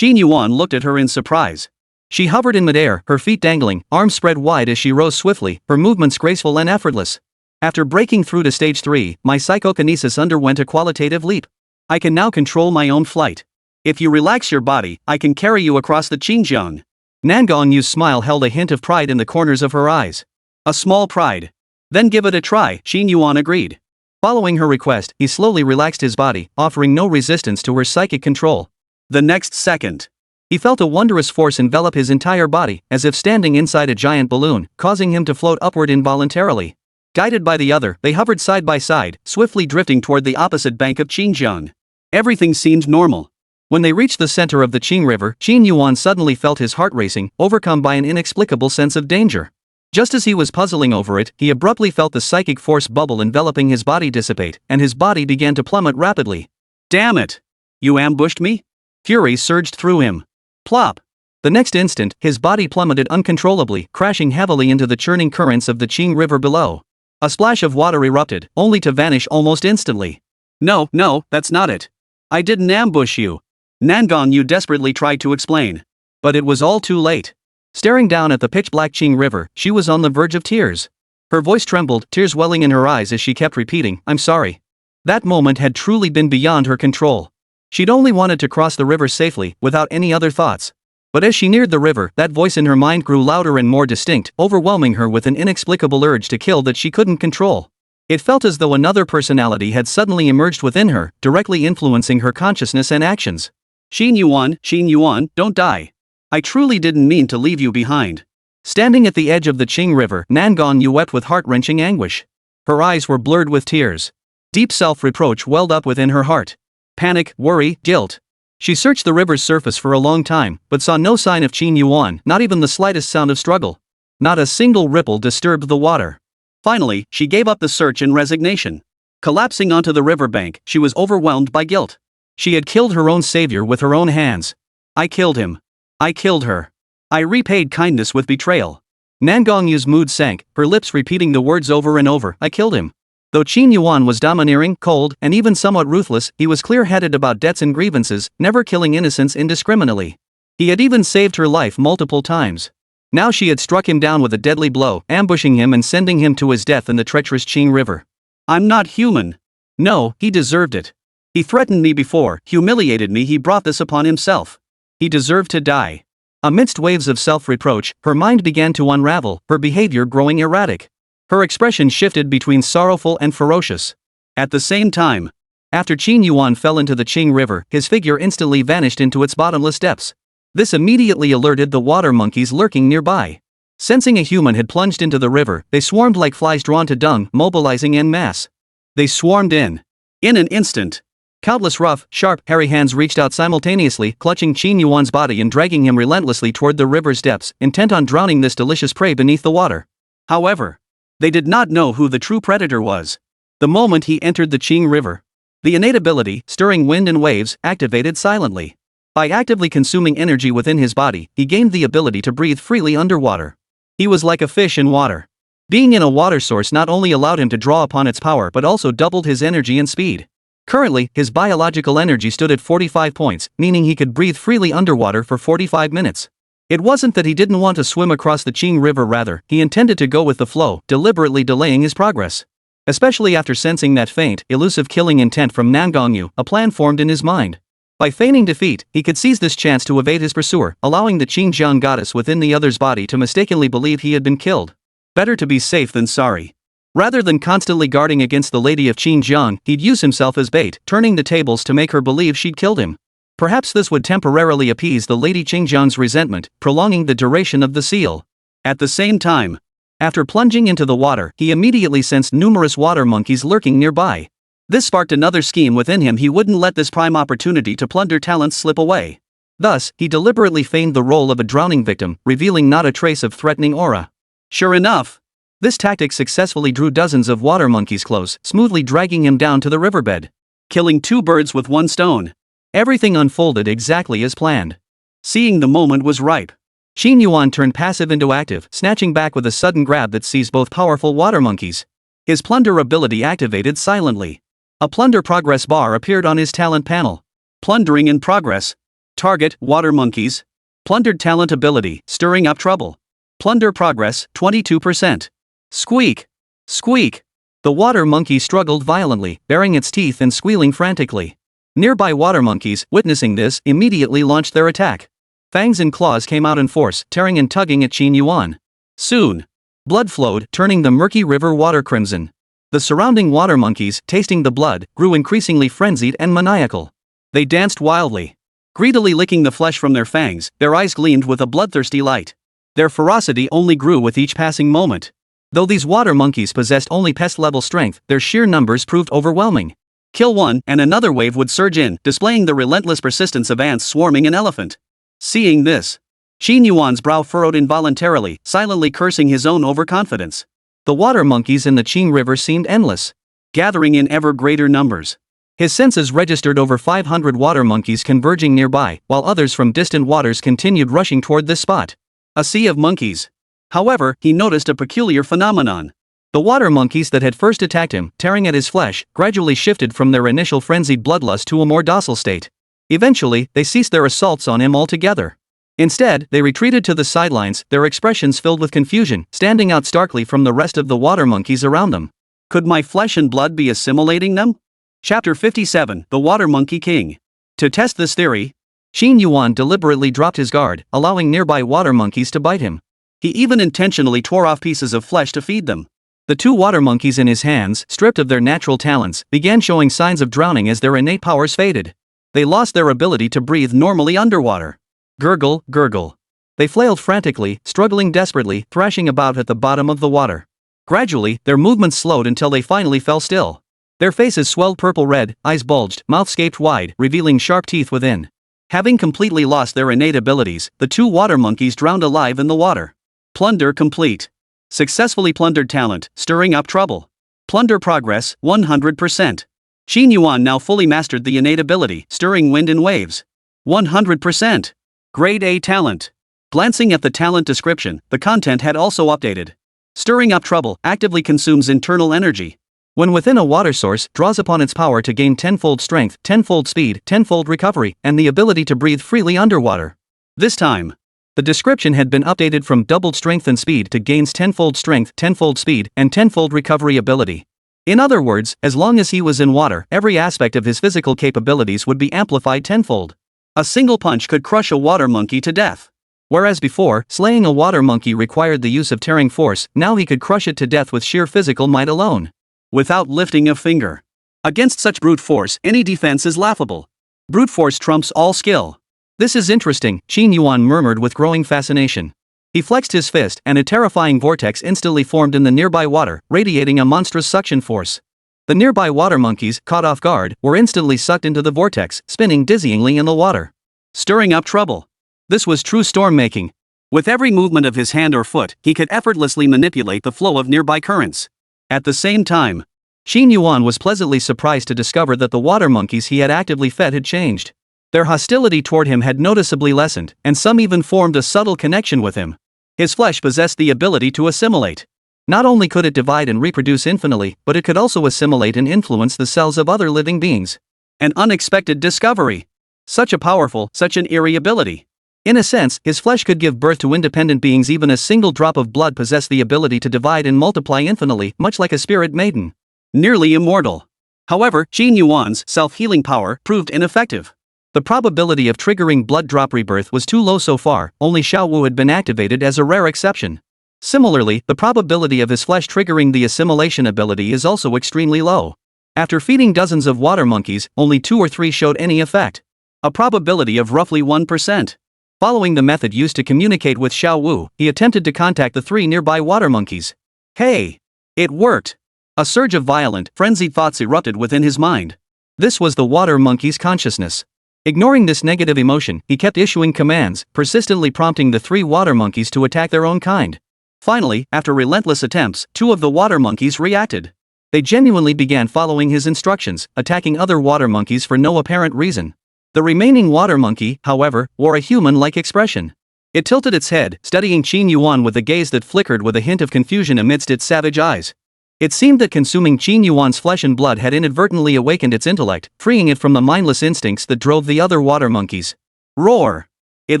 Yuan looked at her in surprise. She hovered in midair, her feet dangling, arms spread wide as she rose swiftly, her movements graceful and effortless. After breaking through to stage 3, my psychokinesis underwent a qualitative leap. I can now control my own flight. If you relax your body, I can carry you across the Qingjiang. Nangongyu's smile held a hint of pride in the corners of her eyes. A small pride. Then give it a try, Qin Yuan agreed. Following her request, he slowly relaxed his body, offering no resistance to her psychic control. The next second, he felt a wondrous force envelop his entire body, as if standing inside a giant balloon, causing him to float upward involuntarily. Guided by the other, they hovered side by side, swiftly drifting toward the opposite bank of Qingjiang. Everything seemed normal. When they reached the center of the Qing River, Qin Yuan suddenly felt his heart racing, overcome by an inexplicable sense of danger. Just as he was puzzling over it, he abruptly felt the psychic force bubble enveloping his body dissipate, and his body began to plummet rapidly. Damn it! You ambushed me? Fury surged through him. Plop! The next instant, his body plummeted uncontrollably, crashing heavily into the churning currents of the Qing River below. A splash of water erupted, only to vanish almost instantly. No, that's not it. I didn't ambush you. Nangongyu desperately tried to explain. But it was all too late. Staring down at the pitch-black Qing River, she was on the verge of tears. Her voice trembled, tears welling in her eyes as she kept repeating, "I'm sorry." That moment had truly been beyond her control. She'd only wanted to cross the river safely, without any other thoughts. But as she neared the river, that voice in her mind grew louder and more distinct, overwhelming her with an inexplicable urge to kill that she couldn't control. It felt as though another personality had suddenly emerged within her, directly influencing her consciousness and actions. Xin Yuan, don't die. I truly didn't mean to leave you behind. Standing at the edge of the Qing River, Nangong wept with heart-wrenching anguish. Her eyes were blurred with tears. Deep self-reproach welled up within her heart. Panic, worry, guilt. She searched the river's surface for a long time, but saw no sign of Qin Yuan, not even the slightest sound of struggle. Not a single ripple disturbed the water. Finally, she gave up the search in resignation. Collapsing onto the riverbank, she was overwhelmed by guilt. She had killed her own savior with her own hands. I killed him. I killed her. I repaid kindness with betrayal. Nangong's mood sank, her lips repeating the words over and over, "I killed him." Though Qin Yuan was domineering, cold, and even somewhat ruthless, he was clear-headed about debts and grievances, never killing innocents indiscriminately. He had even saved her life multiple times. Now she had struck him down with a deadly blow, ambushing him and sending him to his death in the treacherous Qing River. I'm not human. No, he deserved it. He threatened me before, humiliated me, he brought this upon himself. He deserved to die. Amidst waves of self-reproach, her mind began to unravel, her behavior growing erratic. Her expression shifted between sorrowful and ferocious. At the same time, after Qin Yuan fell into the Qing River, his figure instantly vanished into its bottomless depths. This immediately alerted the water monkeys lurking nearby. Sensing a human had plunged into the river, they swarmed like flies drawn to dung, mobilizing en masse. They swarmed in. In an instant, countless rough, sharp, hairy hands reached out simultaneously, clutching Qin Yuan's body and dragging him relentlessly toward the river's depths, intent on drowning this delicious prey beneath the water. However, they did not know who the true predator was. The moment he entered the Qing River, the innate ability, stirring wind and waves, activated silently. By actively consuming energy within his body, he gained the ability to breathe freely underwater. He was like a fish in water. Being in a water source not only allowed him to draw upon its power but also doubled his energy and speed. Currently, his biological energy stood at 45 points, meaning he could breathe freely underwater for 45 minutes. It wasn't that he didn't want to swim across the Qing River, rather, he intended to go with the flow, deliberately delaying his progress. Especially after sensing that faint, elusive killing intent from Nangongyu, a plan formed in his mind. By feigning defeat, he could seize this chance to evade his pursuer, allowing the Qingjiang goddess within the other's body to mistakenly believe he had been killed. Better to be safe than sorry. Rather than constantly guarding against the Lady of Qingjiang, he'd use himself as bait, turning the tables to make her believe she'd killed him. Perhaps this would temporarily appease the Lady Qingjiang's resentment, prolonging the duration of the seal. At the same time, after plunging into the water, he immediately sensed numerous water monkeys lurking nearby. This sparked another scheme within him. He wouldn't let this prime opportunity to plunder talents slip away. Thus, he deliberately feigned the role of a drowning victim, revealing not a trace of threatening aura. Sure enough, this tactic successfully drew dozens of water monkeys close, smoothly dragging him down to the riverbed. Killing two birds with one stone. Everything unfolded exactly as planned. Seeing the moment was ripe, Qin Yuan turned passive into active, snatching back with a sudden grab that seized both powerful water monkeys. His plunder ability activated silently. A plunder progress bar appeared on his talent panel. Plundering in progress. Target, water monkeys. Plundered talent ability, stirring up trouble. Plunder progress, 22%. Squeak! Squeak! The water monkey struggled violently, baring its teeth and squealing frantically. Nearby water monkeys, witnessing this, immediately launched their attack. Fangs and claws came out in force, tearing and tugging at Qin Yuan. Soon, blood flowed, turning the murky river water crimson. The surrounding water monkeys, tasting the blood, grew increasingly frenzied and maniacal. They danced wildly, greedily licking the flesh from their fangs, their eyes gleamed with a bloodthirsty light. Their ferocity only grew with each passing moment. Though these water monkeys possessed only pest-level strength, their sheer numbers proved overwhelming. Kill one, and another wave would surge in, displaying the relentless persistence of ants swarming an elephant. Seeing this, Qin Yuan's brow furrowed involuntarily, silently cursing his own overconfidence. The water monkeys in the Qing River seemed endless, gathering in ever greater numbers. His senses registered over 500 water monkeys converging nearby, while others from distant waters continued rushing toward this spot. A sea of monkeys. However, he noticed a peculiar phenomenon. The water monkeys that had first attacked him, tearing at his flesh, gradually shifted from their initial frenzied bloodlust to a more docile state. Eventually, they ceased their assaults on him altogether. Instead, they retreated to the sidelines, their expressions filled with confusion, standing out starkly from the rest of the water monkeys around them. Could my flesh and blood be assimilating them? Chapter 57, The Water Monkey King. To test this theory, Qin Yuan deliberately dropped his guard, allowing nearby water monkeys to bite him. He even intentionally tore off pieces of flesh to feed them. The two water monkeys in his hands, stripped of their natural talents, began showing signs of drowning as their innate powers faded. They lost their ability to breathe normally underwater. Gurgle, gurgle. They flailed frantically, struggling desperately, thrashing about at the bottom of the water. Gradually, their movements slowed until they finally fell still. Their faces swelled purple-red, eyes bulged, mouths gaped wide, revealing sharp teeth within. Having completely lost their innate abilities, the two water monkeys drowned alive in the water. Plunder complete. Successfully plundered talent, stirring up trouble. Plunder progress, 100%. Qin Yuan now fully mastered the innate ability, stirring wind in waves. 100%. Grade A talent. Glancing at the talent description, the content had also updated. Stirring up trouble actively consumes internal energy. When within a water source, draws upon its power to gain tenfold strength, tenfold speed, tenfold recovery, and the ability to breathe freely underwater. This time, the description had been updated from doubled strength and speed to gains tenfold strength, tenfold speed, and tenfold recovery ability. In other words, as long as he was in water, every aspect of his physical capabilities would be amplified tenfold. A single punch could crush a water monkey to death. Whereas before, slaying a water monkey required the use of tearing force, now he could crush it to death with sheer physical might alone. Without lifting a finger. Against such brute force, any defense is laughable. Brute force trumps all skill. This is interesting, Qin Yuan murmured with growing fascination. He flexed his fist, and a terrifying vortex instantly formed in the nearby water, radiating a monstrous suction force. The nearby water monkeys, caught off guard, were instantly sucked into the vortex, spinning dizzyingly in the water. Stirring up trouble. This was true storm-making. With every movement of his hand or foot, he could effortlessly manipulate the flow of nearby currents. At the same time, Qin Yuan was pleasantly surprised to discover that the water monkeys he had actively fed had changed. Their hostility toward him had noticeably lessened, and some even formed a subtle connection with him. His flesh possessed the ability to assimilate. Not only could it divide and reproduce infinitely, but it could also assimilate and influence the cells of other living beings. An unexpected discovery. Such a powerful, such an eerie ability. In a sense, his flesh could give birth to independent beings. Even a single drop of blood possessed the ability to divide and multiply infinitely, much like a spirit maiden. Nearly immortal. However, Qin Yuan's self-healing power proved ineffective. The probability of triggering blood drop rebirth was too low so far, only Xiao Wu had been activated as a rare exception. Similarly, the probability of his flesh triggering the assimilation ability is also extremely low. After feeding dozens of water monkeys, only 2 or 3 showed any effect. A probability of roughly 1%. Following the method used to communicate with Xiao Wu, he attempted to contact the 3 nearby water monkeys. Hey! It worked! A surge of violent, frenzied thoughts erupted within his mind. This was the water monkey's consciousness. Ignoring this negative emotion, he kept issuing commands, persistently prompting the 3 water monkeys to attack their own kind. Finally, after relentless attempts, 2 of the water monkeys reacted. They genuinely began following his instructions, attacking other water monkeys for no apparent reason. The remaining water monkey, however, wore a human-like expression. It tilted its head, studying Qin Yuan with a gaze that flickered with a hint of confusion amidst its savage eyes. It seemed that consuming Qin Yuan's flesh and blood had inadvertently awakened its intellect, freeing it from the mindless instincts that drove the other water monkeys. Roar! It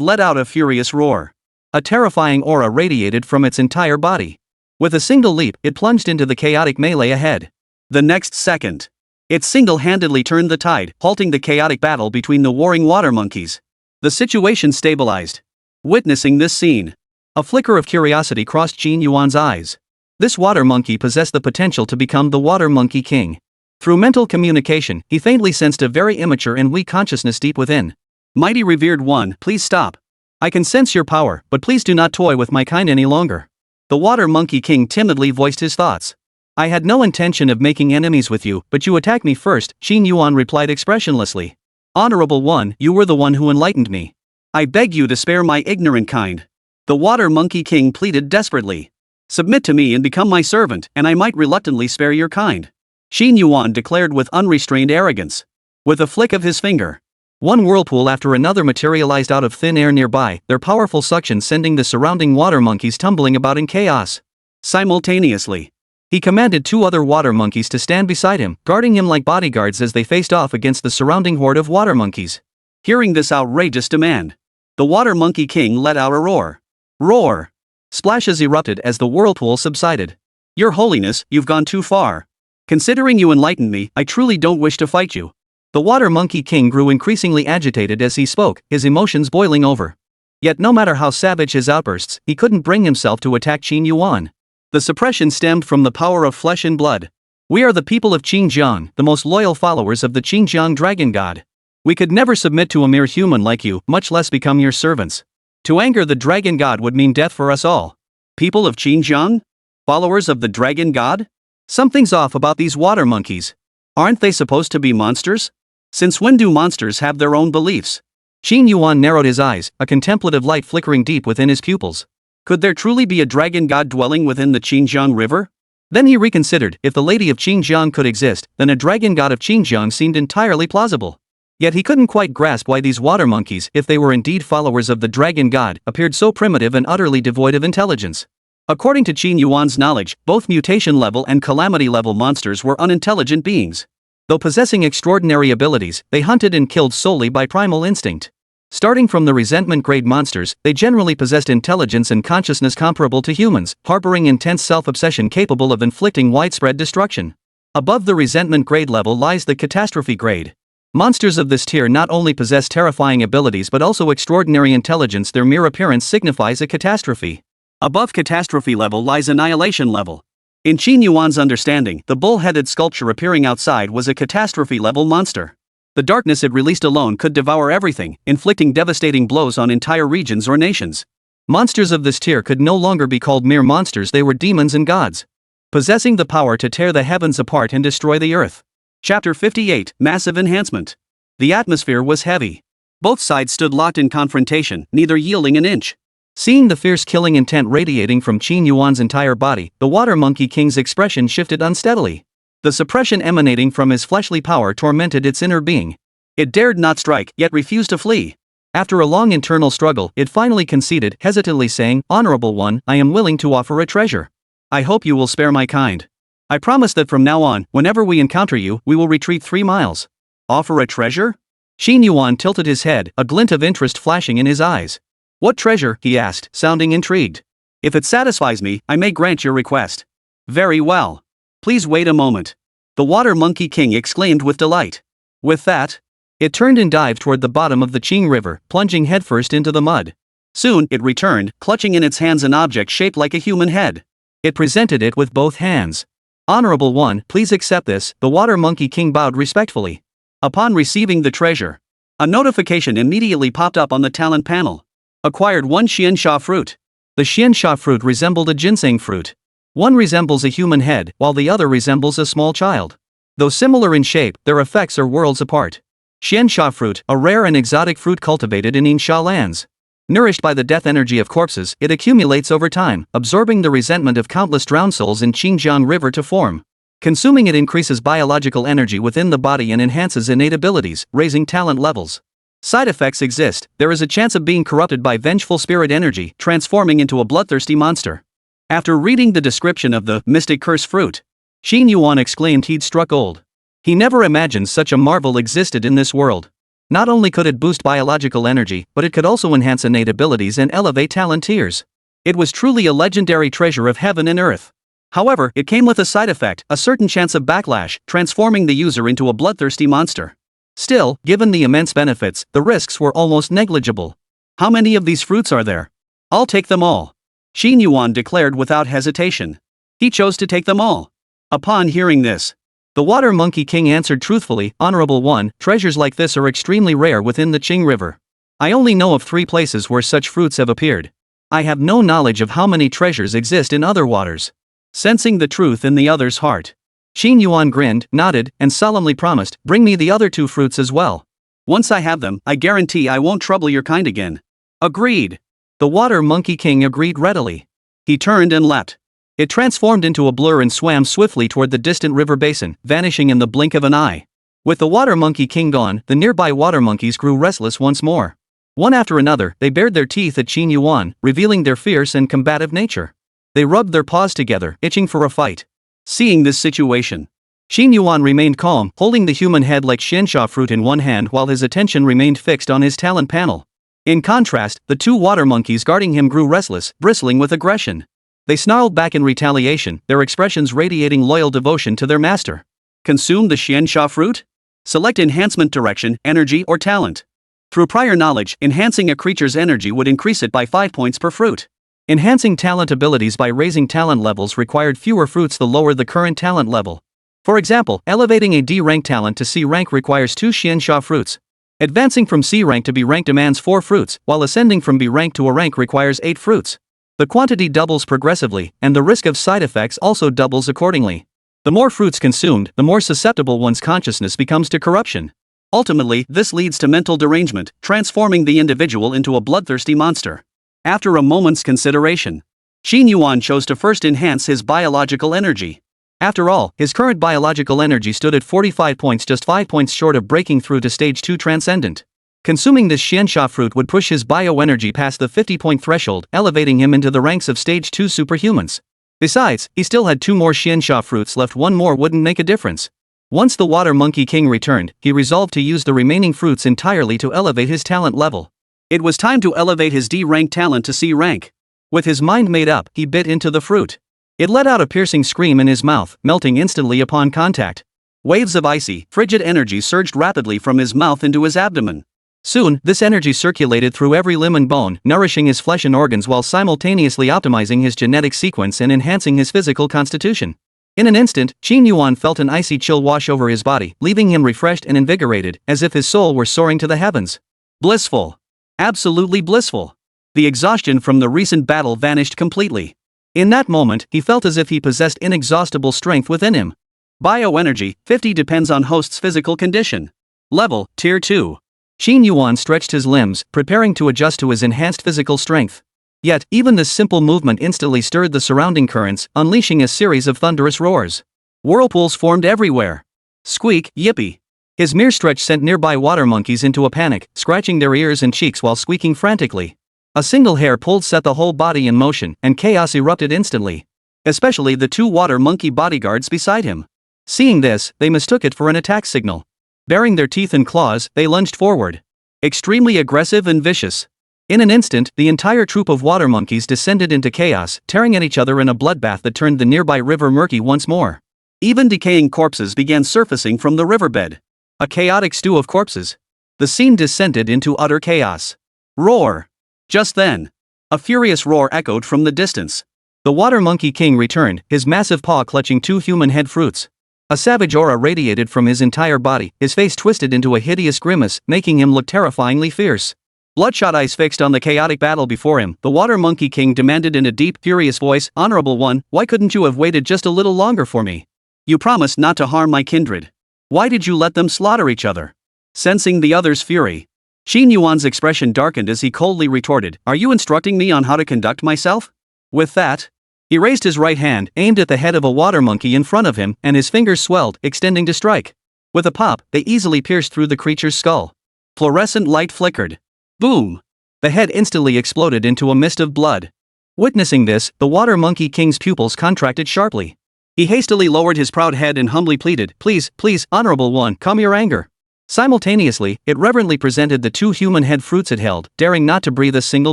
let out a furious roar. A terrifying aura radiated from its entire body. With a single leap, it plunged into the chaotic melee ahead. The next second, it single-handedly turned the tide, halting the chaotic battle between the warring water monkeys. The situation stabilized. Witnessing this scene, a flicker of curiosity crossed Qin Yuan's eyes. This water monkey possessed the potential to become the Water Monkey King. Through mental communication, he faintly sensed a very immature and weak consciousness deep within. Mighty revered one, please stop. I can sense your power, but please do not toy with my kind any longer. The Water Monkey King timidly voiced his thoughts. I had no intention of making enemies with you, but you attacked me first, Qin Yuan replied expressionlessly. Honorable one, you were the one who enlightened me. I beg you to spare my ignorant kind. The Water Monkey King pleaded desperately. Submit to me and become my servant, and I might reluctantly spare your kind. Qin Yuan declared with unrestrained arrogance. With a flick of his finger, one whirlpool after another materialized out of thin air nearby, their powerful suction sending the surrounding water monkeys tumbling about in chaos. Simultaneously, he commanded 2 other water monkeys to stand beside him, guarding him like bodyguards as they faced off against the surrounding horde of water monkeys. Hearing this outrageous demand, The water monkey king let out a roar. Roar! Splashes erupted as the whirlpool subsided. Your Holiness, you've gone too far. Considering you enlightened me, I truly don't wish to fight you. The water monkey king grew increasingly agitated as he spoke, his emotions boiling over. Yet no matter how savage his outbursts, he couldn't bring himself to attack Qin Yuan. The suppression stemmed from the power of flesh and blood. We are the people of Xinjiang, the most loyal followers of the Xinjiang dragon god. We could never submit to a mere human like you, much less become your servants. To anger the dragon god would mean death for us all. People of Xinjiang? Followers of the dragon god? Something's off about these water monkeys. Aren't they supposed to be monsters? Since when do monsters have their own beliefs? Qin Yuan narrowed his eyes, a contemplative light flickering deep within his pupils. Could there truly be a dragon god dwelling within the Xinjiang River? Then he reconsidered, if the Lady of Xinjiang could exist, then a dragon god of Xinjiang seemed entirely plausible. Yet he couldn't quite grasp why these water monkeys, if they were indeed followers of the dragon god, appeared so primitive and utterly devoid of intelligence. According to Qin Yuan's knowledge, both mutation-level and calamity-level monsters were unintelligent beings. Though possessing extraordinary abilities, they hunted and killed solely by primal instinct. Starting from the resentment-grade monsters, they generally possessed intelligence and consciousness comparable to humans, harboring intense self-obsession capable of inflicting widespread destruction. Above the resentment grade level lies the catastrophe grade. Monsters of this tier not only possess terrifying abilities but also extraordinary intelligence. Their mere appearance signifies a catastrophe. Above catastrophe level lies annihilation level. In Qin Yuan's understanding, the bull-headed sculpture appearing outside was a catastrophe-level monster. The darkness it released alone could devour everything, inflicting devastating blows on entire regions or nations. Monsters of this tier could no longer be called mere monsters, they were demons and gods, possessing the power to tear the heavens apart and destroy the earth. Chapter 58, Massive Enhancement. The atmosphere was heavy. Both sides stood locked in confrontation, neither yielding an inch. Seeing the fierce killing intent radiating from Qin Yuan's entire body, the Water Monkey King's expression shifted unsteadily. The suppression emanating from his fleshly power tormented its inner being. It dared not strike, yet refused to flee. After a long internal struggle, it finally conceded, hesitantly saying, "Honorable one, I am willing to offer a treasure. I hope you will spare my kind. I promise that from now on, whenever we encounter you, we will retreat 3 miles. Offer a treasure? Qin Yuan tilted his head, a glint of interest flashing in his eyes. What treasure? He asked, sounding intrigued. If it satisfies me, I may grant your request. Very well. Please wait a moment. The Water Monkey King exclaimed with delight. With that, it turned and dived toward the bottom of the Qing River, plunging headfirst into the mud. Soon, it returned, clutching in its hands an object shaped like a human head. It presented it with both hands. Honorable one, please accept this, the Water Monkey King bowed respectfully. Upon receiving the treasure, a notification immediately popped up on the talent panel. Acquired 1 xiansha fruit. The xiansha fruit resembled a ginseng fruit. One resembles a human head, while the other resembles a small child. Though similar in shape, their effects are worlds apart. Xiansha fruit, a rare and exotic fruit cultivated in Yinsha lands. Nourished by the death energy of corpses, it accumulates over time, absorbing the resentment of countless drowned souls in Xinjiang River to form. Consuming it increases biological energy within the body and enhances innate abilities, raising talent levels. Side effects exist. There is a chance of being corrupted by vengeful spirit energy, transforming into a bloodthirsty monster. After reading the description of the mystic curse fruit, Qin Yuan exclaimed he'd struck gold. He never imagined such a marvel existed in this world. Not only could it boost biological energy, but it could also enhance innate abilities and elevate talent tiers. It was truly a legendary treasure of heaven and earth. However, it came with a side effect, a certain chance of backlash, transforming the user into a bloodthirsty monster. Still, given the immense benefits, the risks were almost negligible. How many of these fruits are there? I'll take them all. Qin Yuan declared without hesitation. He chose to take them all. Upon hearing this, the Water Monkey King answered truthfully, Honorable one, treasures like this are extremely rare within the Qing River. I only know of 3 places where such fruits have appeared. I have no knowledge of how many treasures exist in other waters. Sensing the truth in the other's heart, Qin Yuan grinned, nodded, and solemnly promised, bring me the other 2 fruits as well. Once I have them, I guarantee I won't trouble your kind again. Agreed. The Water Monkey King agreed readily. He turned and leapt. It transformed into a blur and swam swiftly toward the distant river basin, vanishing in the blink of an eye. With the Water Monkey King gone, the nearby water monkeys grew restless once more. One after another, they bared their teeth at Qin Yuan, revealing their fierce and combative nature. They rubbed their paws together, itching for a fight. Seeing this situation, Qin Yuan remained calm, holding the human head like xiansha fruit in one hand while his attention remained fixed on his talent panel. In contrast, the two water monkeys guarding him grew restless, bristling with aggression. They snarled back in retaliation, their expressions radiating loyal devotion to their master. Consume the Xiansha fruit? Select enhancement direction, energy or talent. Through prior knowledge, enhancing a creature's energy would increase it by 5 points per fruit. Enhancing talent abilities by raising talent levels required fewer fruits the lower the current talent level. For example, elevating a D rank talent to C rank requires 2 Xiansha fruits. Advancing from C rank to B rank demands 4 fruits, while ascending from B rank to A rank requires 8 fruits. The quantity doubles progressively, and the risk of side effects also doubles accordingly. The more fruits consumed, the more susceptible one's consciousness becomes to corruption. Ultimately, this leads to mental derangement, transforming the individual into a bloodthirsty monster. After a moment's consideration, Qin Yuan chose to first enhance his biological energy. After all, his current biological energy stood at 45 points, just 5 points short of breaking through to stage 2 transcendent. Consuming this Xiansha fruit would push his bioenergy past the 50-point threshold, elevating him into the ranks of stage 2 superhumans. Besides, he still had 2 more Xiansha fruits left, one more wouldn't make a difference. Once the Water Monkey King returned, he resolved to use the remaining fruits entirely to elevate his talent level. It was time to elevate his D rank talent to C rank. With his mind made up, he bit into the fruit. It let out a piercing scream in his mouth, melting instantly upon contact. Waves of icy, frigid energy surged rapidly from his mouth into his abdomen. Soon, this energy circulated through every limb and bone, nourishing his flesh and organs while simultaneously optimizing his genetic sequence and enhancing his physical constitution. In an instant, Qin Yuan felt an icy chill wash over his body, leaving him refreshed and invigorated, as if his soul were soaring to the heavens. Blissful. Absolutely blissful. The exhaustion from the recent battle vanished completely. In that moment, he felt as if he possessed inexhaustible strength within him. Bioenergy, 50 depends on host's physical condition. Level, Tier 2. Qin Yuan stretched his limbs, preparing to adjust to his enhanced physical strength. Yet, even this simple movement instantly stirred the surrounding currents, unleashing a series of thunderous roars. Whirlpools formed everywhere. Squeak, yippee. His mere stretch sent nearby water monkeys into a panic, scratching their ears and cheeks while squeaking frantically. A single hair pulled set the whole body in motion, and chaos erupted instantly. Especially the 2 water monkey bodyguards beside him. Seeing this, they mistook it for an attack signal. Baring their teeth and claws, they lunged forward. Extremely aggressive and vicious. In an instant, the entire troop of water monkeys descended into chaos, tearing at each other in a bloodbath that turned the nearby river murky once more. Even decaying corpses began surfacing from the riverbed. A chaotic stew of corpses. The scene descended into utter chaos. Roar! Just then, a furious roar echoed from the distance. The Water Monkey King returned, his massive paw clutching 2 human head fruits. A savage aura radiated from his entire body, his face twisted into a hideous grimace, making him look terrifyingly fierce. Bloodshot eyes fixed on the chaotic battle before him, the Water Monkey King demanded in a deep, furious voice, "Honorable One, why couldn't you have waited just a little longer for me? You promised not to harm my kindred. Why did you let them slaughter each other?" Sensing the other's fury, Qin Yuan's expression darkened as he coldly retorted, "Are you instructing me on how to conduct myself?" With that, he raised his right hand, aimed at the head of a water monkey in front of him, and his fingers swelled, extending to strike. With a pop, they easily pierced through the creature's skull. Fluorescent light flickered. Boom! The head instantly exploded into a mist of blood. Witnessing this, the Water Monkey King's pupils contracted sharply. He hastily lowered his proud head and humbly pleaded, "Please, please, Honorable One, calm your anger." Simultaneously, it reverently presented the 2 human head fruits it held, daring not to breathe a single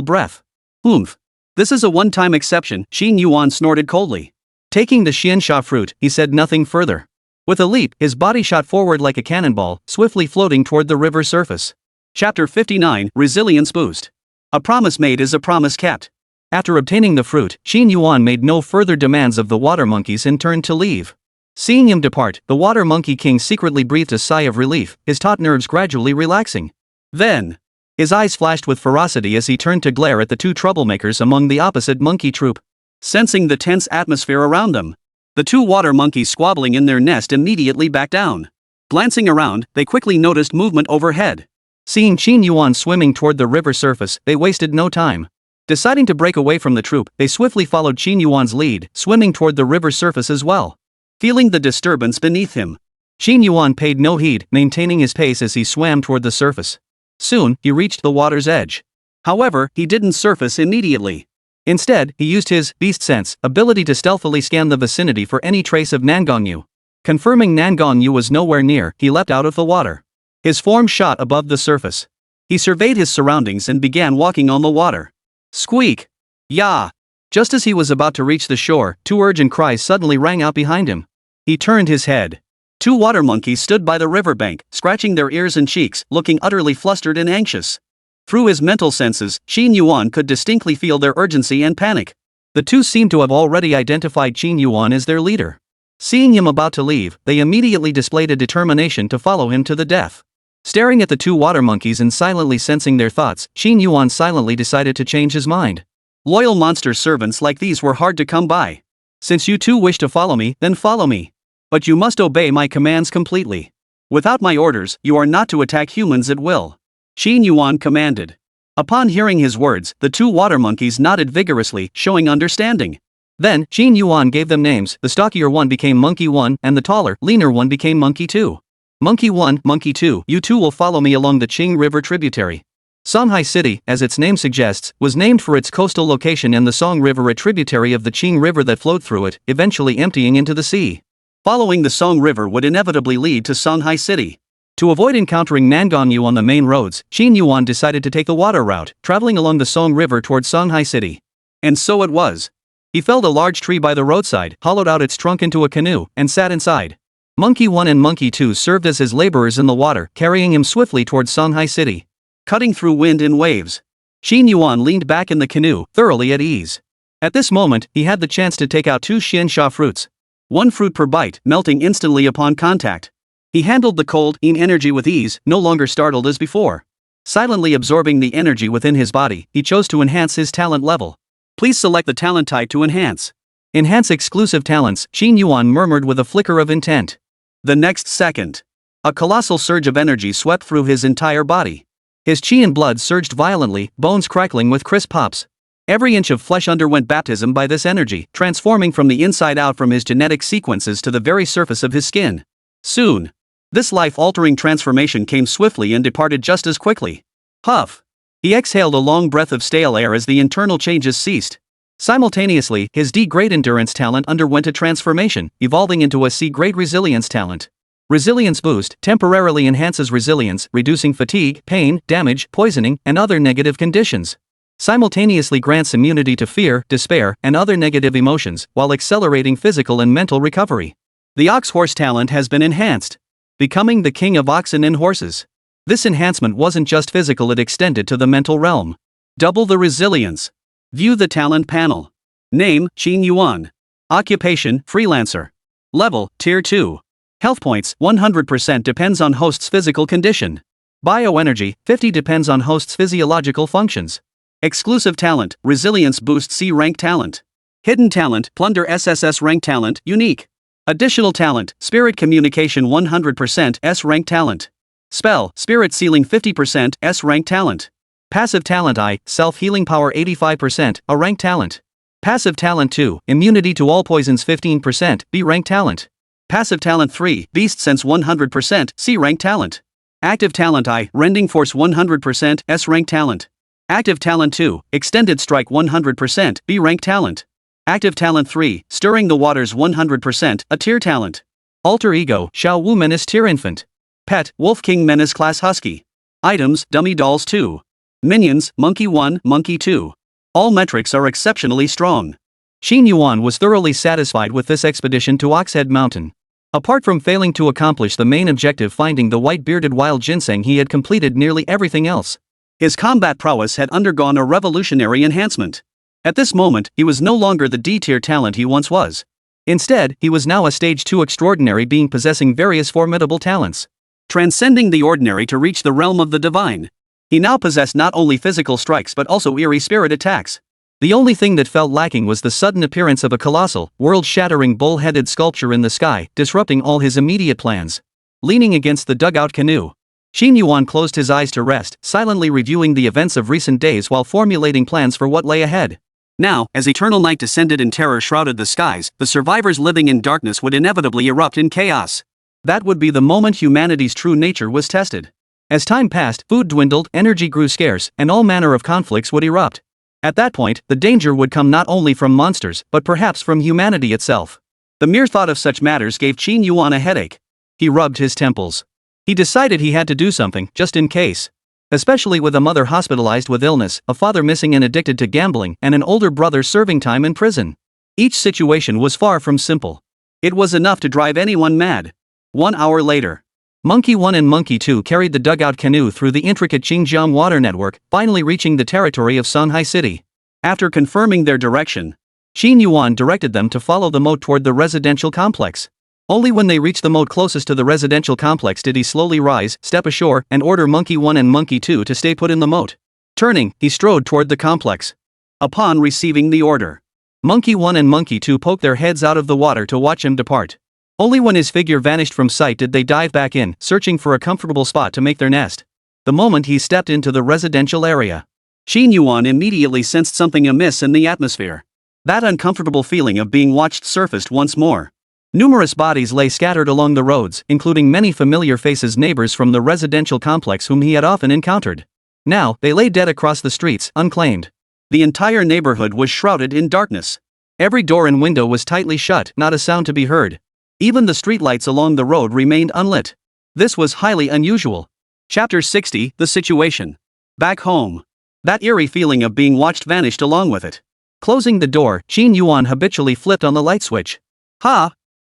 breath. "Oomph. This is a one-time exception," Qin Yuan snorted coldly. Taking the Xiansha fruit, he said nothing further. With a leap, his body shot forward like a cannonball, swiftly floating toward the river surface. Chapter 59, Resilience Boost. A promise made is a promise kept. After obtaining the fruit, Qin Yuan made no further demands of the water monkeys and turned to leave. Seeing him depart, the Water Monkey King secretly breathed a sigh of relief, his taut nerves gradually relaxing. Then, his eyes flashed with ferocity as he turned to glare at the 2 troublemakers among the opposite monkey troop. Sensing the tense atmosphere around them, the 2 water monkeys squabbling in their nest immediately backed down. Glancing around, they quickly noticed movement overhead. Seeing Qin Yuan swimming toward the river surface, they wasted no time. Deciding to break away from the troop, they swiftly followed Qin Yuan's lead, swimming toward the river surface as well. Feeling the disturbance beneath him, Qin Yuan paid no heed, maintaining his pace as he swam toward the surface. Soon, he reached the water's edge. However, he didn't surface immediately. Instead, he used his beast sense ability to stealthily scan the vicinity for any trace of Nangongyu. Confirming Nangongyu was nowhere near, he leapt out of the water. His form shot above the surface. He surveyed his surroundings and began walking on the water. Squeak! Yah! Just as he was about to reach the shore, two urgent cries suddenly rang out behind him. He turned his head. Two water monkeys stood by the riverbank, scratching their ears and cheeks, looking utterly flustered and anxious. Through his mental senses, Qin Yuan could distinctly feel their urgency and panic. The two seemed to have already identified Qin Yuan as their leader. Seeing him about to leave, they immediately displayed a determination to follow him to the death. Staring at the two water monkeys and silently sensing their thoughts, Qin Yuan silently decided to change his mind. Loyal monster servants like these were hard to come by. Since you two wish to follow me, then follow me. But you must obey my commands completely. Without my orders, you are not to attack humans at will. Qin Yuan commanded. Upon hearing his words, the two water monkeys nodded vigorously, showing understanding. Then, Qin Yuan gave them names. The stockier one became Monkey 1, and the taller, leaner one became Monkey 2. Monkey 1, Monkey 2, you two will follow me along the Qing River tributary. Songhai City, as its name suggests, was named for its coastal location and the Song River, a tributary of the Qing River that flowed through it, eventually emptying into the sea. Following the Song River would inevitably lead to Songhai City. To avoid encountering Nangongyu on the main roads, Qin Yuan decided to take the water route, traveling along the Song River towards Songhai City. And so it was. He felled a large tree by the roadside, hollowed out its trunk into a canoe, and sat inside. Monkey 1 and Monkey 2 served as his laborers in the water, carrying him swiftly towards Songhai City. Cutting through wind and waves, Qin Yuan leaned back in the canoe, thoroughly at ease. At this moment, he had the chance to take out two xiansha fruits. One fruit per bite, melting instantly upon contact. He handled the cold energy with ease, no longer startled as before. Silently absorbing the energy within his body, he chose to enhance his talent level. Please select the talent type to enhance. Enhance exclusive talents, Qin Yuan murmured with a flicker of intent. The next second, a colossal surge of energy swept through his entire body. His qi and blood surged violently, bones crackling with crisp pops. Every inch of flesh underwent baptism by this energy, transforming from the inside out from his genetic sequences to the very surface of his skin. Soon, this life-altering transformation came swiftly and departed just as quickly. Huff! He exhaled a long breath of stale air as the internal changes ceased. Simultaneously, his D-grade endurance talent underwent a transformation, evolving into a C-grade resilience talent. Resilience boost temporarily enhances resilience, reducing fatigue, pain, damage, poisoning, and other negative conditions. Simultaneously grants immunity to fear, despair, and other negative emotions, while accelerating physical and mental recovery. The ox horse talent has been enhanced, becoming the king of oxen and horses. This enhancement wasn't just physical, it extended to the mental realm. Double the resilience. View the talent panel. Name, Qin Yuan. Occupation, freelancer. Level, Tier 2. Health points, 100% depends on host's physical condition. Bioenergy, 50 depends on host's physiological functions. Exclusive talent, resilience boost C rank talent. Hidden talent, Plunder SSS rank talent, unique. Additional talent, spirit communication 100% S rank talent. Spell, spirit sealing 50% S rank talent. Passive talent I, self-healing power 85%, A rank talent. Passive talent 2, immunity to all poisons 15%, B rank talent. Passive talent 3, beast sense 100%, C rank talent. Active talent I, rending force 100%, S rank talent. Active talent 2, extended strike 100%, B rank talent. Active talent 3, stirring the waters 100%, A tier talent. Alter ego, Xiao Wu menace tier infant. Pet, Wolf King menace class husky. Items, dummy dolls 2. Minions, Monkey 1, Monkey 2. All metrics are exceptionally strong. Qin Yuan was thoroughly satisfied with this expedition to Oxhead Mountain. Apart from failing to accomplish the main objective, finding the white-bearded wild ginseng, he had completed nearly everything else. His combat prowess had undergone a revolutionary enhancement. At this moment, he was no longer the D-tier talent he once was. Instead, he was now a Stage 2 extraordinary being possessing various formidable talents. Transcending the ordinary to reach the realm of the divine. He now possessed not only physical strikes but also eerie spirit attacks. The only thing that felt lacking was the sudden appearance of a colossal, world-shattering bull-headed sculpture in the sky, disrupting all his immediate plans. Leaning against the dugout canoe, Qin Yuan closed his eyes to rest, silently reviewing the events of recent days while formulating plans for what lay ahead. Now, as eternal night descended and terror shrouded the skies, the survivors living in darkness would inevitably erupt in chaos. That would be the moment humanity's true nature was tested. As time passed, food dwindled, energy grew scarce, and all manner of conflicts would erupt. At that point, the danger would come not only from monsters, but perhaps from humanity itself. The mere thought of such matters gave Qin Yuan a headache. He rubbed his temples. He decided he had to do something, just in case. Especially with a mother hospitalized with illness, a father missing and addicted to gambling, and an older brother serving time in prison. Each situation was far from simple. It was enough to drive anyone mad. 1 hour later, Monkey 1 and Monkey 2 carried the dugout canoe through the intricate Xinjiang water network, finally reaching the territory of Shanghai City. After confirming their direction, Qin Yuan directed them to follow the moat toward the residential complex. Only when they reached the moat closest to the residential complex did he slowly rise, step ashore, and order Monkey 1 and Monkey 2 to stay put in the moat. Turning, he strode toward the complex. Upon receiving the order, Monkey 1 and Monkey 2 poked their heads out of the water to watch him depart. Only when his figure vanished from sight did they dive back in, searching for a comfortable spot to make their nest. The moment he stepped into the residential area, Qin Yuan immediately sensed something amiss in the atmosphere. That uncomfortable feeling of being watched surfaced once more. Numerous bodies lay scattered along the roads, including many familiar faces, neighbors from the residential complex whom he had often encountered. Now, they lay dead across the streets, unclaimed. The entire neighborhood was shrouded in darkness. Every door and window was tightly shut, not a sound to be heard. Even the streetlights along the road remained unlit. This was highly unusual. Chapter 60, The Situation. Back home. That eerie feeling of being watched vanished along with it. Closing the door, Qin Yuan habitually flipped on the light switch.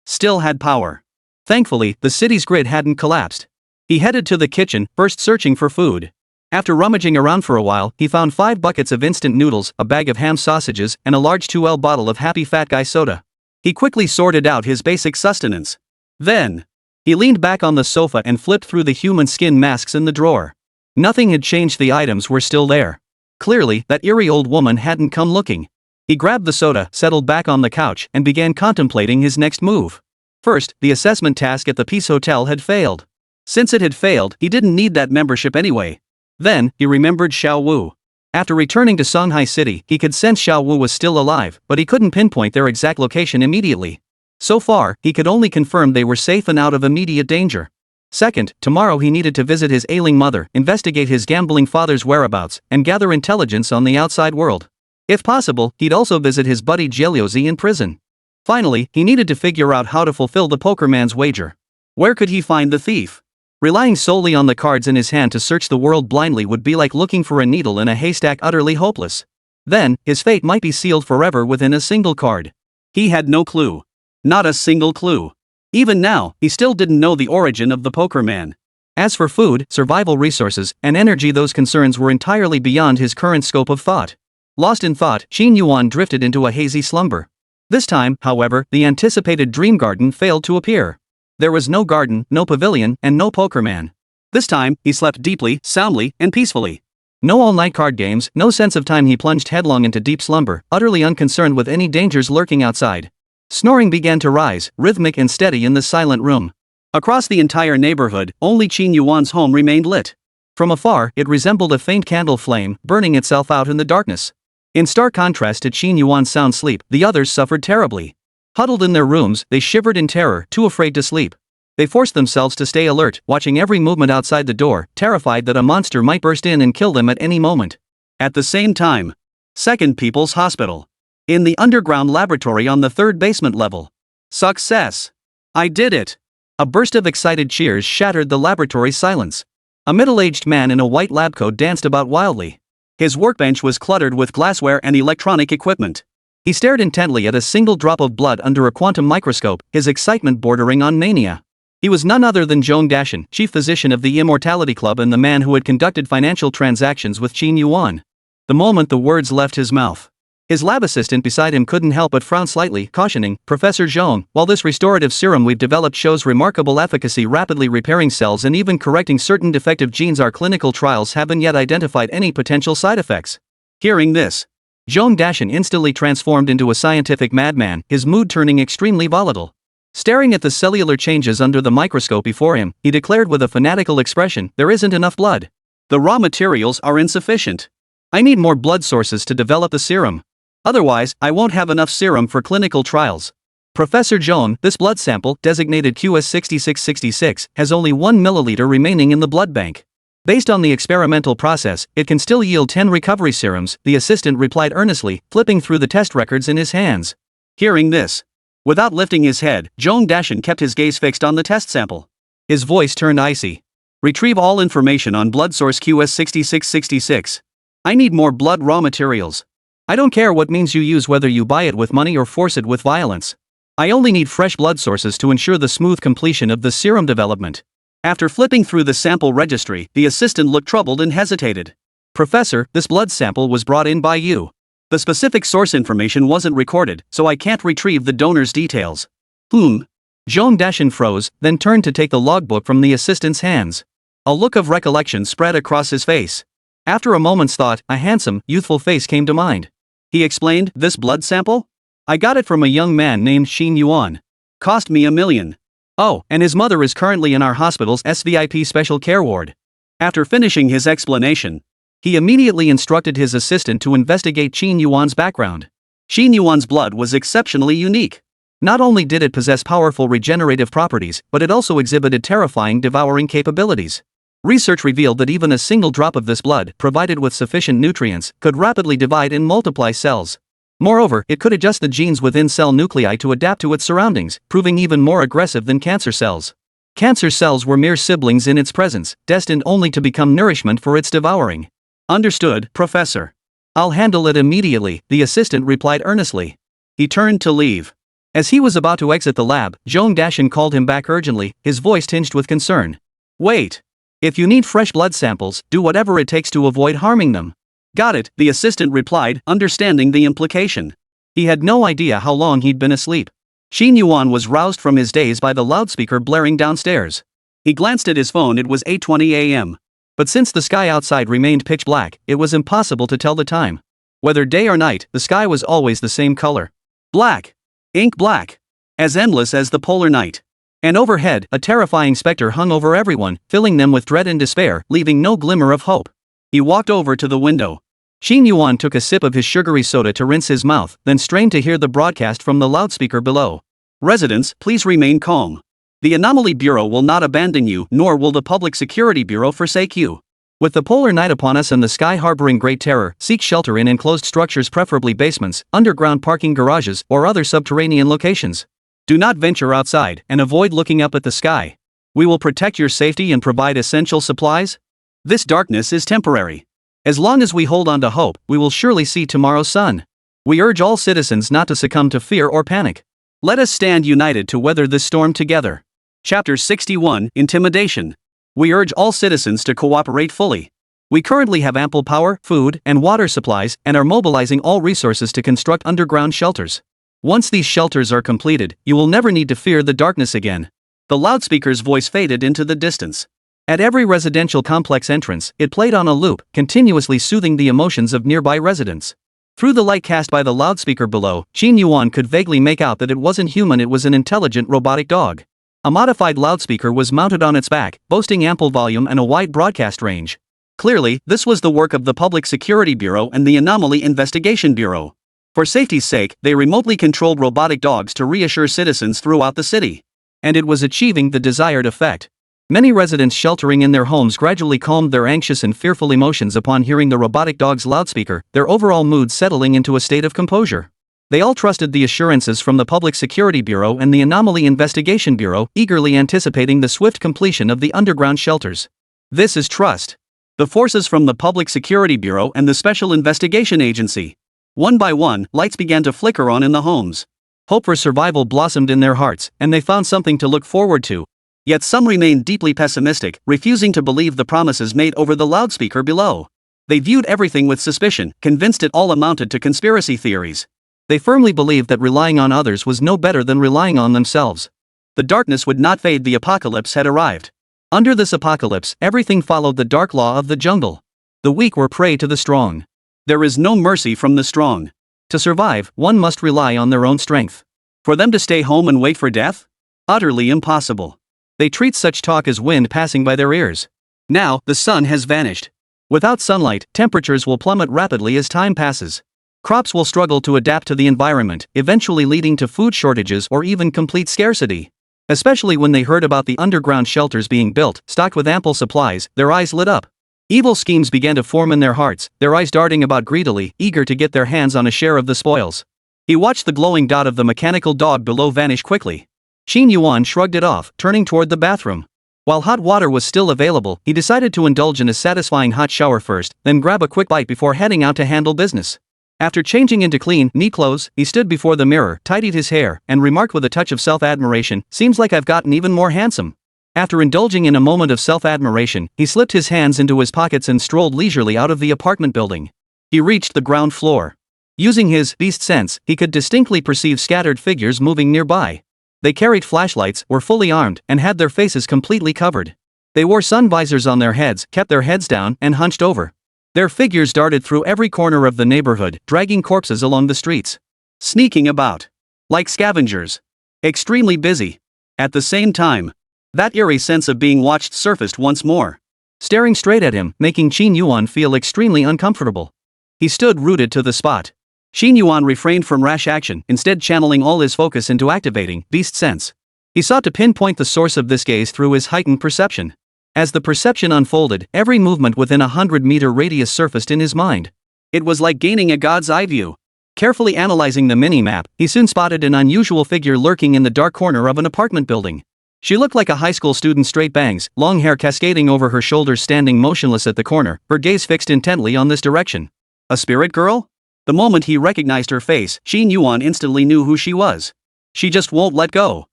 Still had power. Thankfully, the city's grid hadn't collapsed. He headed to the kitchen, first searching for food. After rummaging around for a while, he found 5 buckets of instant noodles, a bag of ham sausages, and a large 2L bottle of Happy Fat Guy soda. He quickly sorted out his basic sustenance. Then, he leaned back on the sofa and flipped through the human skin masks in the drawer. Nothing had changed, the items were still there. Clearly, that eerie old woman hadn't come looking. He grabbed the soda, settled back on the couch, and began contemplating his next move. First, the assessment task at the Peace Hotel had failed. Since it had failed, he didn't need that membership anyway. Then, he remembered Xiao Wu. After returning to Shanghai City, he could sense Xiao Wu was still alive, but he couldn't pinpoint their exact location immediately. So far, he could only confirm they were safe and out of immediate danger. Second, tomorrow he needed to visit his ailing mother, investigate his gambling father's whereabouts, and gather intelligence on the outside world. If possible, he'd also visit his buddy Jieliuzi in prison. Finally, he needed to figure out how to fulfill the pokerman's wager. Where could he find the thief? Relying solely on the cards in his hand to search the world blindly would be like looking for a needle in a haystack, utterly hopeless. Then, his fate might be sealed forever within a single card. He had no clue. Not a single clue. Even now, he still didn't know the origin of the pokerman. As for food, survival resources, and energy, those concerns were entirely beyond his current scope of thought. Lost in thought, Qin Yuan drifted into a hazy slumber. This time, however, the anticipated dream garden failed to appear. There was no garden, no pavilion, and no pokerman. This time, he slept deeply, soundly, and peacefully. No all-night card games, no sense of time. He plunged headlong into deep slumber, utterly unconcerned with any dangers lurking outside. Snoring began to rise, rhythmic and steady in the silent room. Across the entire neighborhood, only Qin Yuan's home remained lit. From afar, it resembled a faint candle flame, burning itself out in the darkness. In stark contrast to Qin Yuan's sound sleep, the others suffered terribly. Huddled in their rooms, they shivered in terror, too afraid to sleep. They forced themselves to stay alert, watching every movement outside the door, terrified that a monster might burst in and kill them at any moment. At the same time, Second People's Hospital. In the underground laboratory on the 3rd basement level. Success! I did it! A burst of excited cheers shattered the laboratory's silence. A middle-aged man in a white lab coat danced about wildly. His workbench was cluttered with glassware and electronic equipment. He stared intently at a single drop of blood under a quantum microscope, his excitement bordering on mania. He was none other than Zhong Dashan, chief physician of the Immortality Club and the man who had conducted financial transactions with Qin Yuan. The moment the words left his mouth, his lab assistant beside him couldn't help but frown slightly, cautioning, "Professor Zhong, while this restorative serum we've developed shows remarkable efficacy rapidly repairing cells and even correcting certain defective genes, our clinical trials haven't yet identified any potential side effects." Hearing this, Zhong Dashan instantly transformed into a scientific madman, his mood turning extremely volatile. Staring at the cellular changes under the microscope before him, he declared with a fanatical expression, "There isn't enough blood. The raw materials are insufficient. I need more blood sources to develop the serum. Otherwise, I won't have enough serum for clinical trials. Professor Zhong, this blood sample, designated QS6666, has only 1 milliliter remaining in the blood bank. Based on the experimental process, it can still yield 10 recovery serums," the assistant replied earnestly, flipping through the test records in his hands. Hearing this, without lifting his head, Zhong Dashan kept his gaze fixed on the test sample. His voice turned icy. Retrieve all information on blood source QS6666. I need more blood raw materials. I don't care what means you use, whether you buy it with money or force it with violence. I only need fresh blood sources to ensure the smooth completion of the serum development. After flipping through the sample registry, the assistant looked troubled and hesitated. Professor, this blood sample was brought in by you. The specific source information wasn't recorded, so I can't retrieve the donor's details. Zhong Dashin froze, then turned to take the logbook from the assistant's hands. A look of recollection spread across his face. After a moment's thought, a handsome, youthful face came to mind. He explained, this blood sample? I got it from a young man named Xin Yuan. Cost me $1 million. Oh, and his mother is currently in our hospital's SVIP special care ward. After finishing his explanation, he immediately instructed his assistant to investigate Xin Yuan's background. Xin Yuan's blood was exceptionally unique. Not only did it possess powerful regenerative properties, but it also exhibited terrifying devouring capabilities. Research revealed that even a single drop of this blood, provided with sufficient nutrients, could rapidly divide and multiply cells. Moreover, it could adjust the genes within cell nuclei to adapt to its surroundings, proving even more aggressive than cancer cells. Cancer cells were mere siblings in its presence, destined only to become nourishment for its devouring. Understood, Professor. I'll handle it immediately, the assistant replied earnestly. He turned to leave. As he was about to exit the lab, Zhong Dashin called him back urgently, his voice tinged with concern. Wait. If you need fresh blood samples, do whatever it takes to avoid harming them. Got it, the assistant replied, understanding the implication. He had no idea how long he'd been asleep. Xin Yuan was roused from his daze by the loudspeaker blaring downstairs. He glanced at his phone. It was 8:20 a.m. But since the sky outside remained pitch black, it was impossible to tell the time. Whether day or night, the sky was always the same color. Black. Ink black. As endless as the polar night. And overhead, a terrifying specter hung over everyone, filling them with dread and despair, leaving no glimmer of hope. He walked over to the window. Xin Yuan took a sip of his sugary soda to rinse his mouth, then strained to hear the broadcast from the loudspeaker below. Residents, please remain calm. The Anomaly Bureau will not abandon you, nor will the Public Security Bureau forsake you. With the polar night upon us and the sky harboring great terror, seek shelter in enclosed structures, preferably basements, underground parking garages, or other subterranean locations. Do not venture outside, and avoid looking up at the sky. We will protect your safety and provide essential supplies. This darkness is temporary. As long as we hold on to hope, we will surely see tomorrow's sun. We urge all citizens not to succumb to fear or panic. Let us stand united to weather this storm together. Chapter 61, Intimidation. We urge all citizens to cooperate fully. We currently have ample power, food, and water supplies, and are mobilizing all resources to construct underground shelters. Once these shelters are completed, you will never need to fear the darkness again. The loudspeaker's voice faded into the distance. At every residential complex entrance, it played on a loop, continuously soothing the emotions of nearby residents. Through the light cast by the loudspeaker below, Xin Yuan could vaguely make out that it wasn't human, it was an intelligent robotic dog. A modified loudspeaker was mounted on its back, boasting ample volume and a wide broadcast range. Clearly, this was the work of the Public Security Bureau and the Anomaly Investigation Bureau. For safety's sake, they remotely controlled robotic dogs to reassure citizens throughout the city. And it was achieving the desired effect. Many residents sheltering in their homes gradually calmed their anxious and fearful emotions upon hearing the robotic dog's loudspeaker, their overall mood settling into a state of composure. They all trusted the assurances from the Public Security Bureau and the Anomaly Investigation Bureau, eagerly anticipating the swift completion of the underground shelters. This is trust. The forces from the Public Security Bureau and the Special Investigation Agency. One by one, lights began to flicker on in the homes. Hope for survival blossomed in their hearts, and they found something to look forward to. Yet some remained deeply pessimistic, refusing to believe the promises made over the loudspeaker below. They viewed everything with suspicion, convinced it all amounted to conspiracy theories. They firmly believed that relying on others was no better than relying on themselves. The darkness would not fade, the apocalypse had arrived. Under this apocalypse, everything followed the dark law of the jungle. The weak were prey to the strong. There is no mercy from the strong. To survive, one must rely on their own strength. For them to stay home and wait for death? Utterly impossible. They treat such talk as wind passing by their ears. Now, the sun has vanished. Without sunlight, temperatures will plummet rapidly as time passes. Crops will struggle to adapt to the environment, eventually leading to food shortages or even complete scarcity. Especially when they heard about the underground shelters being built, stocked with ample supplies, their eyes lit up. Evil schemes began to form in their hearts, their eyes darting about greedily, eager to get their hands on a share of the spoils. He watched the glowing dot of the mechanical dog below vanish quickly. Xin Yuan shrugged it off, turning toward the bathroom. While hot water was still available, he decided to indulge in a satisfying hot shower first, then grab a quick bite before heading out to handle business. After changing into clean, neat clothes, he stood before the mirror, tidied his hair, and remarked with a touch of self-admiration, "Seems like I've gotten even more handsome." After indulging in a moment of self-admiration, he slipped his hands into his pockets and strolled leisurely out of the apartment building. He reached the ground floor. Using his beast sense, he could distinctly perceive scattered figures moving nearby. They carried flashlights, were fully armed, and had their faces completely covered. They wore sun visors on their heads, kept their heads down, and hunched over. Their figures darted through every corner of the neighborhood, dragging corpses along the streets. Sneaking about. Like scavengers. Extremely busy. At the same time, that eerie sense of being watched surfaced once more. Staring straight at him, making Qin Yuan feel extremely uncomfortable. He stood rooted to the spot. Qin Yuan refrained from rash action, instead channeling all his focus into activating beast sense. He sought to pinpoint the source of this gaze through his heightened perception. As the perception unfolded, every movement within a 100-meter radius surfaced in his mind. It was like gaining a god's eye view. Carefully analyzing the mini-map, he soon spotted an unusual figure lurking in the dark corner of an apartment building. She looked like a high school student, straight bangs, long hair cascading over her shoulders, standing motionless at the corner, her gaze fixed intently on this direction. A spirit girl? The moment he recognized her face, Qin Yuan instantly knew who she was. She just won't let go.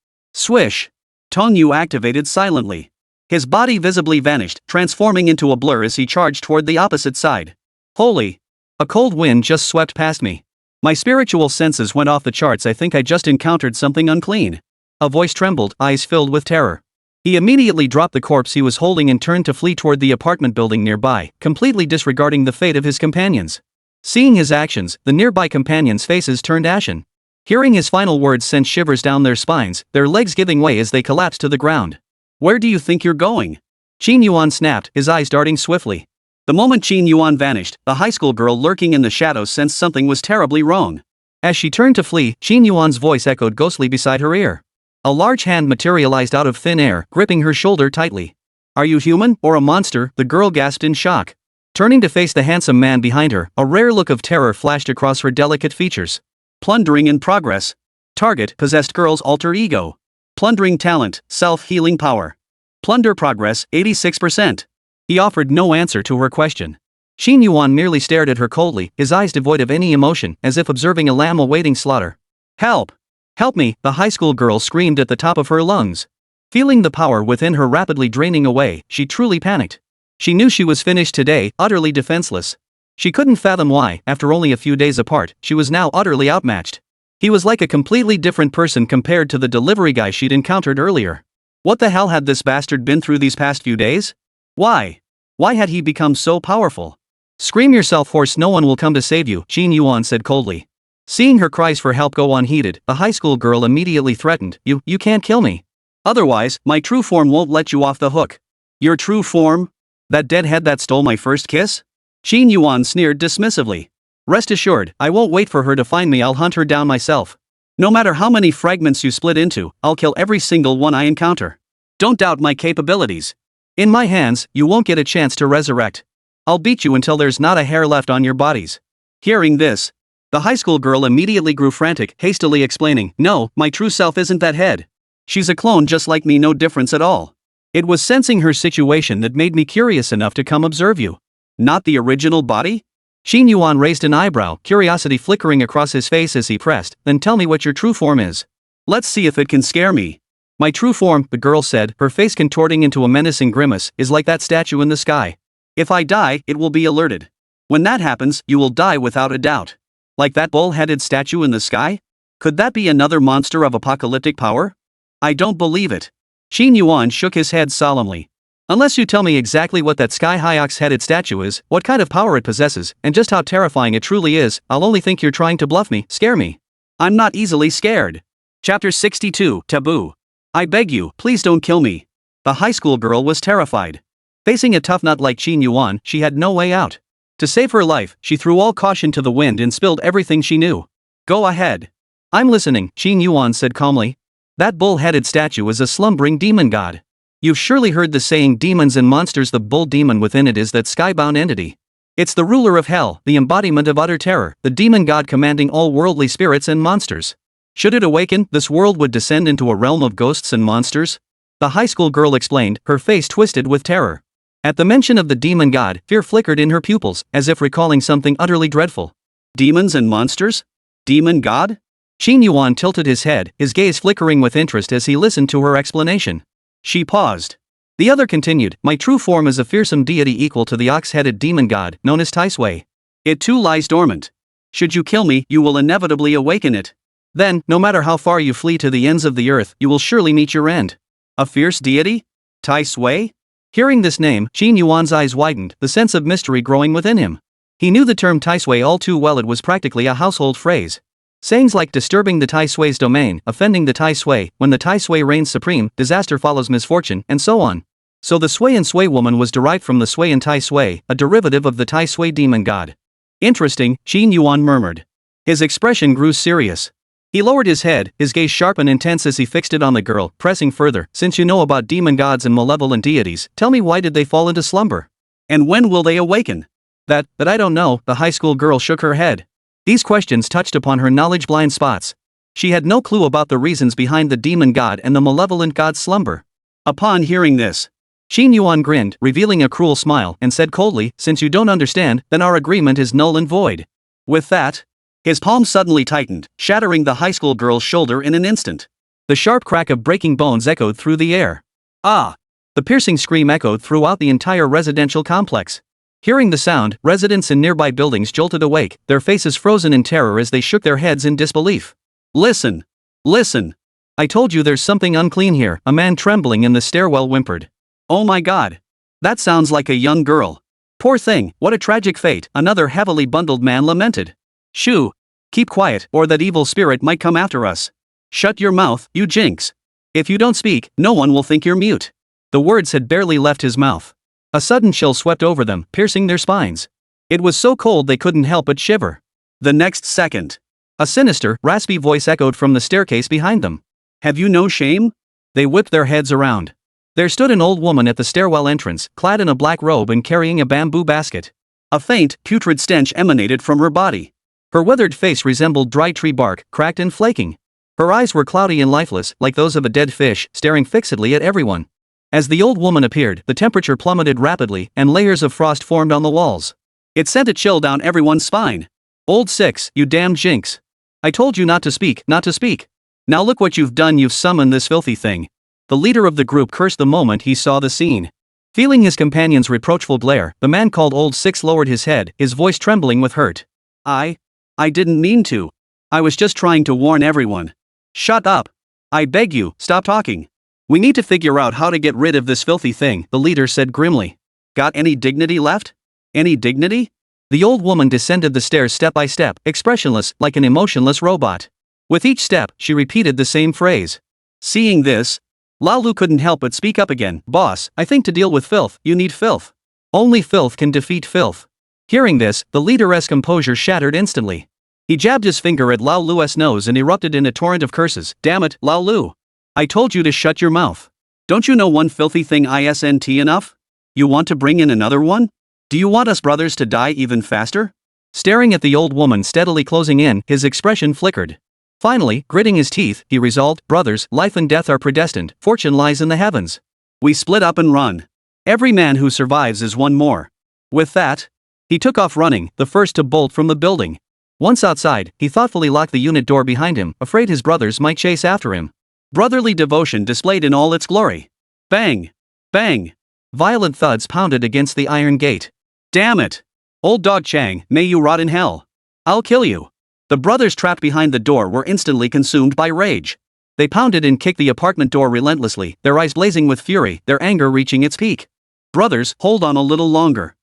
Swish. Tong Yu activated silently. His body visibly vanished, transforming into a blur as he charged toward the opposite side. Holy! A cold wind just swept past me. My spiritual senses went off the charts. I think I just encountered something unclean. A voice trembled, eyes filled with terror. He immediately dropped the corpse he was holding and turned to flee toward the apartment building nearby, completely disregarding the fate of his companions. Seeing his actions, the nearby companions' faces turned ashen. Hearing his final words sent shivers down their spines, their legs giving way as they collapsed to the ground. "Where do you think you're going?" Qin Yuan snapped, his eyes darting swiftly. The moment Qin Yuan vanished, the high school girl lurking in the shadows sensed something was terribly wrong. As she turned to flee, Qin Yuan's voice echoed ghostly beside her ear. A large hand materialized out of thin air, gripping her shoulder tightly. "Are you human, or a monster?" the girl gasped in shock. Turning to face the handsome man behind her, a rare look of terror flashed across her delicate features. Plundering in progress. Target, possessed girl's alter ego. Plundering talent, self-healing power. Plunder progress, 86%. He offered no answer to her question. Qin Yuan merely stared at her coldly, his eyes devoid of any emotion, as if observing a lamb awaiting slaughter. "Help! Help me!" the high school girl screamed at the top of her lungs. Feeling the power within her rapidly draining away, she truly panicked. She knew she was finished today, utterly defenseless. She couldn't fathom why, after only a few days apart, she was now utterly outmatched. He was like a completely different person compared to the delivery guy she'd encountered earlier. What the hell had this bastard been through these past few days? Why? Why had he become so powerful? "Scream yourself hoarse, no one will come to save you," Qin Yuan said coldly. Seeing her cries for help go unheeded, the high school girl immediately threatened, You can't kill me. Otherwise, my true form won't let you off the hook." "Your true form? That deadhead that stole my first kiss?" Qin Yuan sneered dismissively. "Rest assured, I won't wait for her to find me, I'll hunt her down myself. No matter how many fragments you split into, I'll kill every single one I encounter. Don't doubt my capabilities. In my hands, you won't get a chance to resurrect. I'll beat you until there's not a hair left on your bodies." Hearing this, the high school girl immediately grew frantic, hastily explaining, "No, my true self isn't that head. She's a clone just like me, no difference at all. It was sensing her situation that made me curious enough to come observe you." "Not the original body?" Qin Yuan raised an eyebrow, curiosity flickering across his face as he pressed, "Then tell me what your true form is. Let's see if it can scare me." "My true form," the girl said, her face contorting into a menacing grimace, "is like that statue in the sky. If I die, it will be alerted. When that happens, you will die without a doubt." "Like that bull-headed statue in the sky? Could that be another monster of apocalyptic power?" "I don't believe it." Qin Yuan shook his head solemnly. "Unless you tell me exactly what that sky-high ox-headed statue is, what kind of power it possesses, and just how terrifying it truly is, I'll only think you're trying to bluff me, scare me." "I'm not easily scared." Chapter 62, Taboo. "I beg you, please don't kill me." The high school girl was terrified. Facing a tough nut like Qin Yuan, she had no way out. To save her life, she threw all caution to the wind and spilled everything she knew. "Go ahead. I'm listening," Qin Yuan said calmly. "That bull-headed statue is a slumbering demon god. You've surely heard the saying, demons and monsters. The bull demon within it is that skybound entity. It's the ruler of hell, the embodiment of utter terror, the demon god commanding all worldly spirits and monsters. Should it awaken, this world would descend into a realm of ghosts and monsters. the high school girl explained, her face twisted with terror. At the mention of the demon god, fear flickered in her pupils, as if recalling something utterly dreadful. Demons and monsters? Demon god? Qin Yuan tilted his head, his gaze flickering with interest as he listened to her explanation. She paused. The other continued, my true form is a fearsome deity equal to the ox-headed demon god, known as Tai Sui. It too lies dormant. Should you kill me, you will inevitably awaken it. Then, no matter how far you flee to the ends of the earth, you will surely meet your end. A fierce deity? Tai Sui? Hearing this name, Qin Yuan's eyes widened, the sense of mystery growing within him. He knew the term Tai Sui all too well. It was practically a household phrase. Sayings like disturbing the Tai Sui's domain, offending the Tai Sui, when the Tai Sui reigns supreme, disaster follows misfortune, and so on. So the Sui and Sui woman was derived from the Sui and Tai Sui, a derivative of the Tai Sui demon god. Interesting, Qin Yuan murmured. His expression grew serious. He lowered his head, his gaze sharp and intense as he fixed it on the girl, pressing further, since you know about demon gods and malevolent deities, tell me, why did they fall into slumber? And when will they awaken? That I don't know, the high school girl shook her head. These questions touched upon her knowledge-blind spots. She had no clue about the reasons behind the demon god and the malevolent god's slumber. Upon hearing this, Qin Yuan grinned, revealing a cruel smile, and said coldly, since you don't understand, then our agreement is null and void. With that, his palm suddenly tightened, shattering the high school girl's shoulder in an instant. The sharp crack of breaking bones echoed through the air. Ah! The piercing scream echoed throughout the entire residential complex. Hearing the sound, residents in nearby buildings jolted awake, their faces frozen in terror as they shook their heads in disbelief. Listen! Listen! I told you there's something unclean here, a man trembling in the stairwell whimpered. Oh my god! That sounds like a young girl. Poor thing, what a tragic fate, another heavily bundled man lamented. Shoo! Keep quiet, or that evil spirit might come after us. Shut your mouth, you jinx. If you don't speak, no one will think you're mute. The words had barely left his mouth. A sudden chill swept over them, piercing their spines. It was so cold they couldn't help but shiver. The next second, a sinister, raspy voice echoed from the staircase behind them. Have you no shame? They whipped their heads around. There stood an old woman at the stairwell entrance, clad in a black robe and carrying a bamboo basket. A faint, putrid stench emanated from her body. Her withered face resembled dry tree bark, cracked and flaking. Her eyes were cloudy and lifeless, like those of a dead fish, staring fixedly at everyone. As the old woman appeared, the temperature plummeted rapidly, and layers of frost formed on the walls. It sent a chill down everyone's spine. Old Six, you damned jinx. I told you not to speak, not to speak. Now look what you've done, you've summoned this filthy thing. The leader of the group cursed the moment he saw the scene. Feeling his companion's reproachful glare, the man called Old Six lowered his head, his voice trembling with hurt. I didn't mean to. I was just trying to warn everyone. Shut up. I beg you, stop talking. We need to figure out how to get rid of this filthy thing, the leader said grimly. Got any dignity left? Any dignity? The old woman descended the stairs step by step, expressionless, like an emotionless robot. With each step, she repeated the same phrase. Seeing this, Lao Lu couldn't help but speak up again. Boss, I think to deal with filth, you need filth. Only filth can defeat filth. Hearing this, the leader's composure shattered instantly. He jabbed his finger at Lao Lu's nose and erupted in a torrent of curses. Damn it, Lao Lu. I told you to shut your mouth. Don't you know one filthy thing isn't enough? You want to bring in another one? Do you want us brothers to die even faster? Staring at the old woman steadily closing in, his expression flickered. Finally, gritting his teeth, he resolved, brothers, life and death are predestined, fortune lies in the heavens. We split up and run. Every man who survives is one more. With that, he took off running, the first to bolt from the building. Once outside, he thoughtfully locked the unit door behind him, afraid his brothers might chase after him. Brotherly devotion displayed in all its glory. Bang! Bang! Violent thuds pounded against the iron gate. Damn it! Old dog Chang, may you rot in hell. I'll kill you. The brothers trapped behind the door were instantly consumed by rage. They pounded and kicked the apartment door relentlessly, their eyes blazing with fury, their anger reaching its peak. Brothers, hold on a little longer.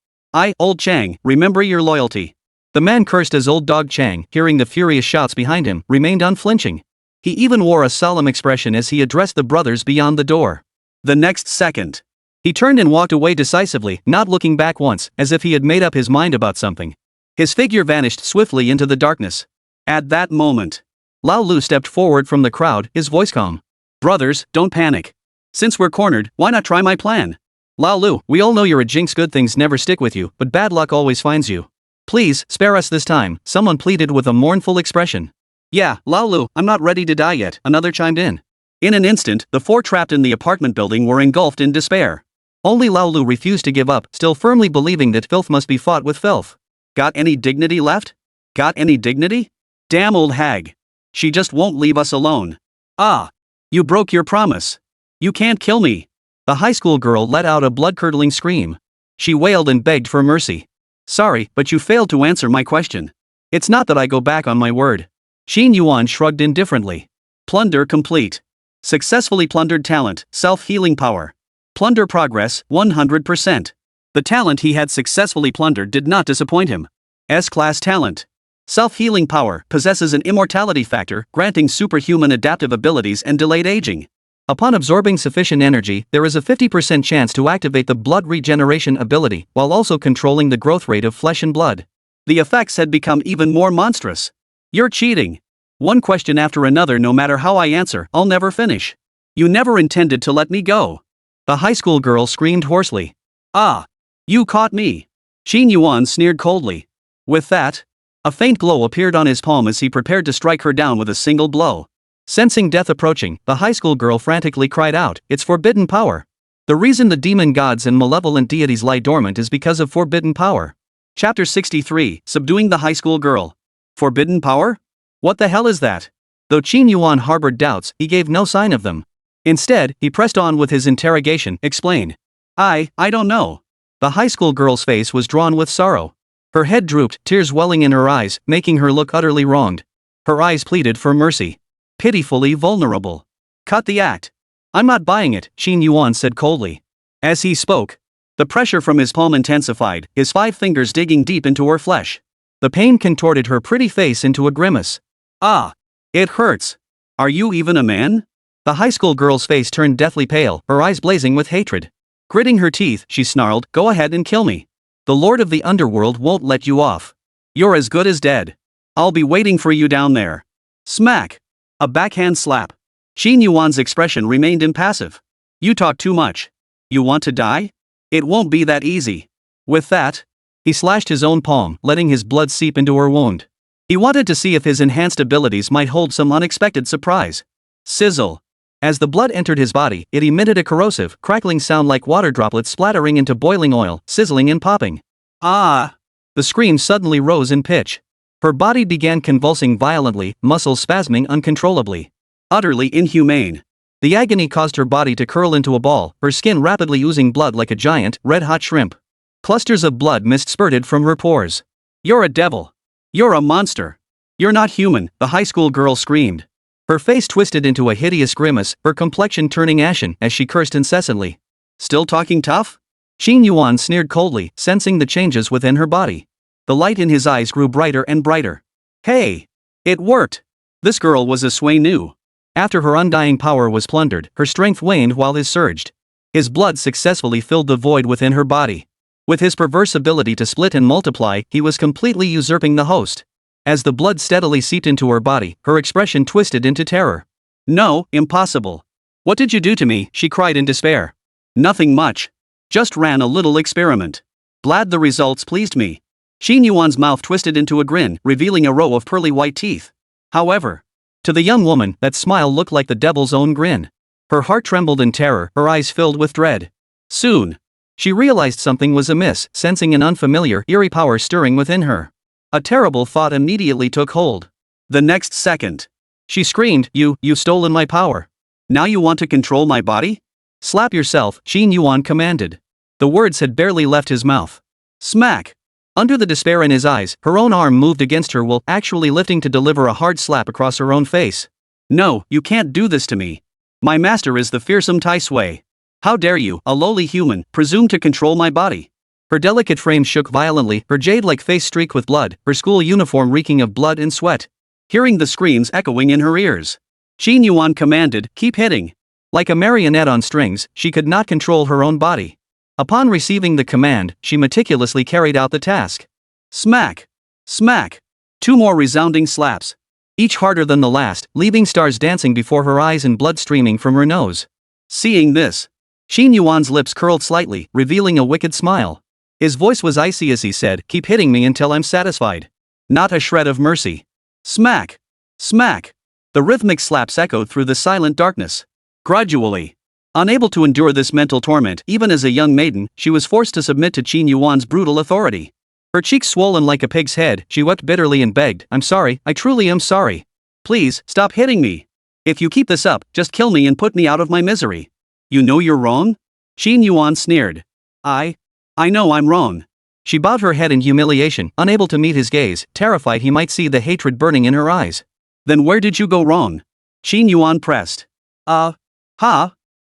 Old Chang, remember your loyalty. The man cursed as old dog Chang, hearing the furious shouts behind him, remained unflinching. He even wore a solemn expression as he addressed the brothers beyond the door. The next second, he turned and walked away decisively, not looking back once, as if he had made up his mind about something. His figure vanished swiftly into the darkness. At that moment, Lao Lu stepped forward from the crowd, his voice calm. Brothers, don't panic. Since we're cornered, why not try my plan? Lao Lu, we all know you're a jinx, good things never stick with you, but bad luck always finds you. Please, spare us this time, someone pleaded with a mournful expression. Yeah, Lao Lu, I'm not ready to die yet, another chimed in. In an instant, the four trapped in the apartment building were engulfed in despair. Only Laolu refused to give up, still firmly believing that filth must be fought with filth. Got any dignity left? Got any dignity? Damn old hag. She just won't leave us alone. Ah! You broke your promise. You can't kill me. The high school girl let out a blood-curdling scream. She wailed and begged for mercy. Sorry, but you failed to answer my question. It's not that I go back on my word. Xin Yuan shrugged indifferently. Plunder complete. Successfully plundered talent, self-healing power. Plunder progress, 100%. The talent he had successfully plundered did not disappoint him. S-class talent. Self-healing power possesses an immortality factor, granting superhuman adaptive abilities and delayed aging. Upon absorbing sufficient energy, there is a 50% chance to activate the blood regeneration ability, while also controlling the growth rate of flesh and blood. The effects had become even more monstrous. You're cheating. One question after another, no matter how I answer, I'll never finish. You never intended to let me go. The high school girl screamed hoarsely. Ah! You caught me. Xin Yuan sneered coldly. With that, a faint glow appeared on his palm as he prepared to strike her down with a single blow. Sensing death approaching, the high school girl frantically cried out, "It's forbidden power!" The reason the demon gods and malevolent deities lie dormant is because of forbidden power. Chapter 63, Subduing the High School Girl. Forbidden power? What the hell is that? Though Qin Yuan harbored doubts, he gave no sign of them. Instead, he pressed on with his interrogation. Explain. I don't know. The high school girl's face was drawn with sorrow. Her head drooped, tears welling in her eyes, making her look utterly wronged. Her eyes pleaded for mercy. Pitifully vulnerable. Cut the act. I'm not buying it, Qin Yuan said coldly. As he spoke, the pressure from his palm intensified, his 5 fingers digging deep into her flesh. The pain contorted her pretty face into a grimace. Ah! It hurts. Are you even a man? The high school girl's face turned deathly pale, her eyes blazing with hatred. Gritting her teeth, she snarled, "Go ahead and kill me. The Lord of the Underworld won't let you off. You're as good as dead. I'll be waiting for you down there." Smack! A backhand slap. Qin Yuan's expression remained impassive. You talk too much. You want to die? It won't be that easy. With that, he slashed his own palm, letting his blood seep into her wound. He wanted to see if his enhanced abilities might hold some unexpected surprise. Sizzle. As the blood entered his body, it emitted a corrosive, crackling sound like water droplets splattering into boiling oil, sizzling and popping. Ah! The scream suddenly rose in pitch. Her body began convulsing violently, muscles spasming uncontrollably. Utterly inhumane. The agony caused her body to curl into a ball, her skin rapidly oozing blood like a giant, red-hot shrimp. Clusters of blood mist spurted from her pores. You're a devil. You're a monster. You're not human, the high school girl screamed. Her face twisted into a hideous grimace, her complexion turning ashen as she cursed incessantly. Still talking tough? Qin Yuan sneered coldly, sensing the changes within her body. The light in his eyes grew brighter and brighter. Hey! It worked! This girl was a Sui Nu. After her undying power was plundered, her strength waned while his surged. His blood successfully filled the void within her body. With his perverse ability to split and multiply, he was completely usurping the host. As the blood steadily seeped into her body, her expression twisted into terror. No, impossible. What did you do to me? She cried in despair. Nothing much. Just ran a little experiment. Glad the results pleased me. Qin Yuan's mouth twisted into a grin, revealing a row of pearly white teeth. However, to the young woman, that smile looked like the devil's own grin. Her heart trembled in terror, her eyes filled with dread. Soon, she realized something was amiss, sensing an unfamiliar, eerie power stirring within her. A terrible thought immediately took hold. The next second, she screamed, You've stolen my power. Now you want to control my body? Slap yourself, Qin Yuan commanded. The words had barely left his mouth. Smack! Under the despair in his eyes, her own arm moved against her will, actually lifting to deliver a hard slap across her own face. No, you can't do this to me. My master is the fearsome Tai Sui. How dare you, a lowly human, presume to control my body? Her delicate frame shook violently, her jade-like face streaked with blood, her school uniform reeking of blood and sweat. Hearing the screams echoing in her ears, Qin Yuan commanded, keep hitting. Like a marionette on strings, she could not control her own body. Upon receiving the command, she meticulously carried out the task. Smack! Smack! 2 more resounding slaps. Each harder than the last, leaving stars dancing before her eyes and blood streaming from her nose. Seeing this, Qin Yuan's lips curled slightly, revealing a wicked smile. His voice was icy as he said, keep hitting me until I'm satisfied. Not a shred of mercy. Smack! Smack! The rhythmic slaps echoed through the silent darkness. Gradually. Unable to endure this mental torment, even as a young maiden, she was forced to submit to Qin Yuan's brutal authority. Her cheeks swollen like a pig's head, she wept bitterly and begged, "I'm sorry, I truly am sorry. Please, stop hitting me. If you keep this up, just kill me and put me out of my misery." "You know you're wrong?" Qin Yuan sneered. I know I'm wrong." She bowed her head in humiliation, unable to meet his gaze, terrified he might see the hatred burning in her eyes. "Then where did you go wrong?" Qin Yuan pressed.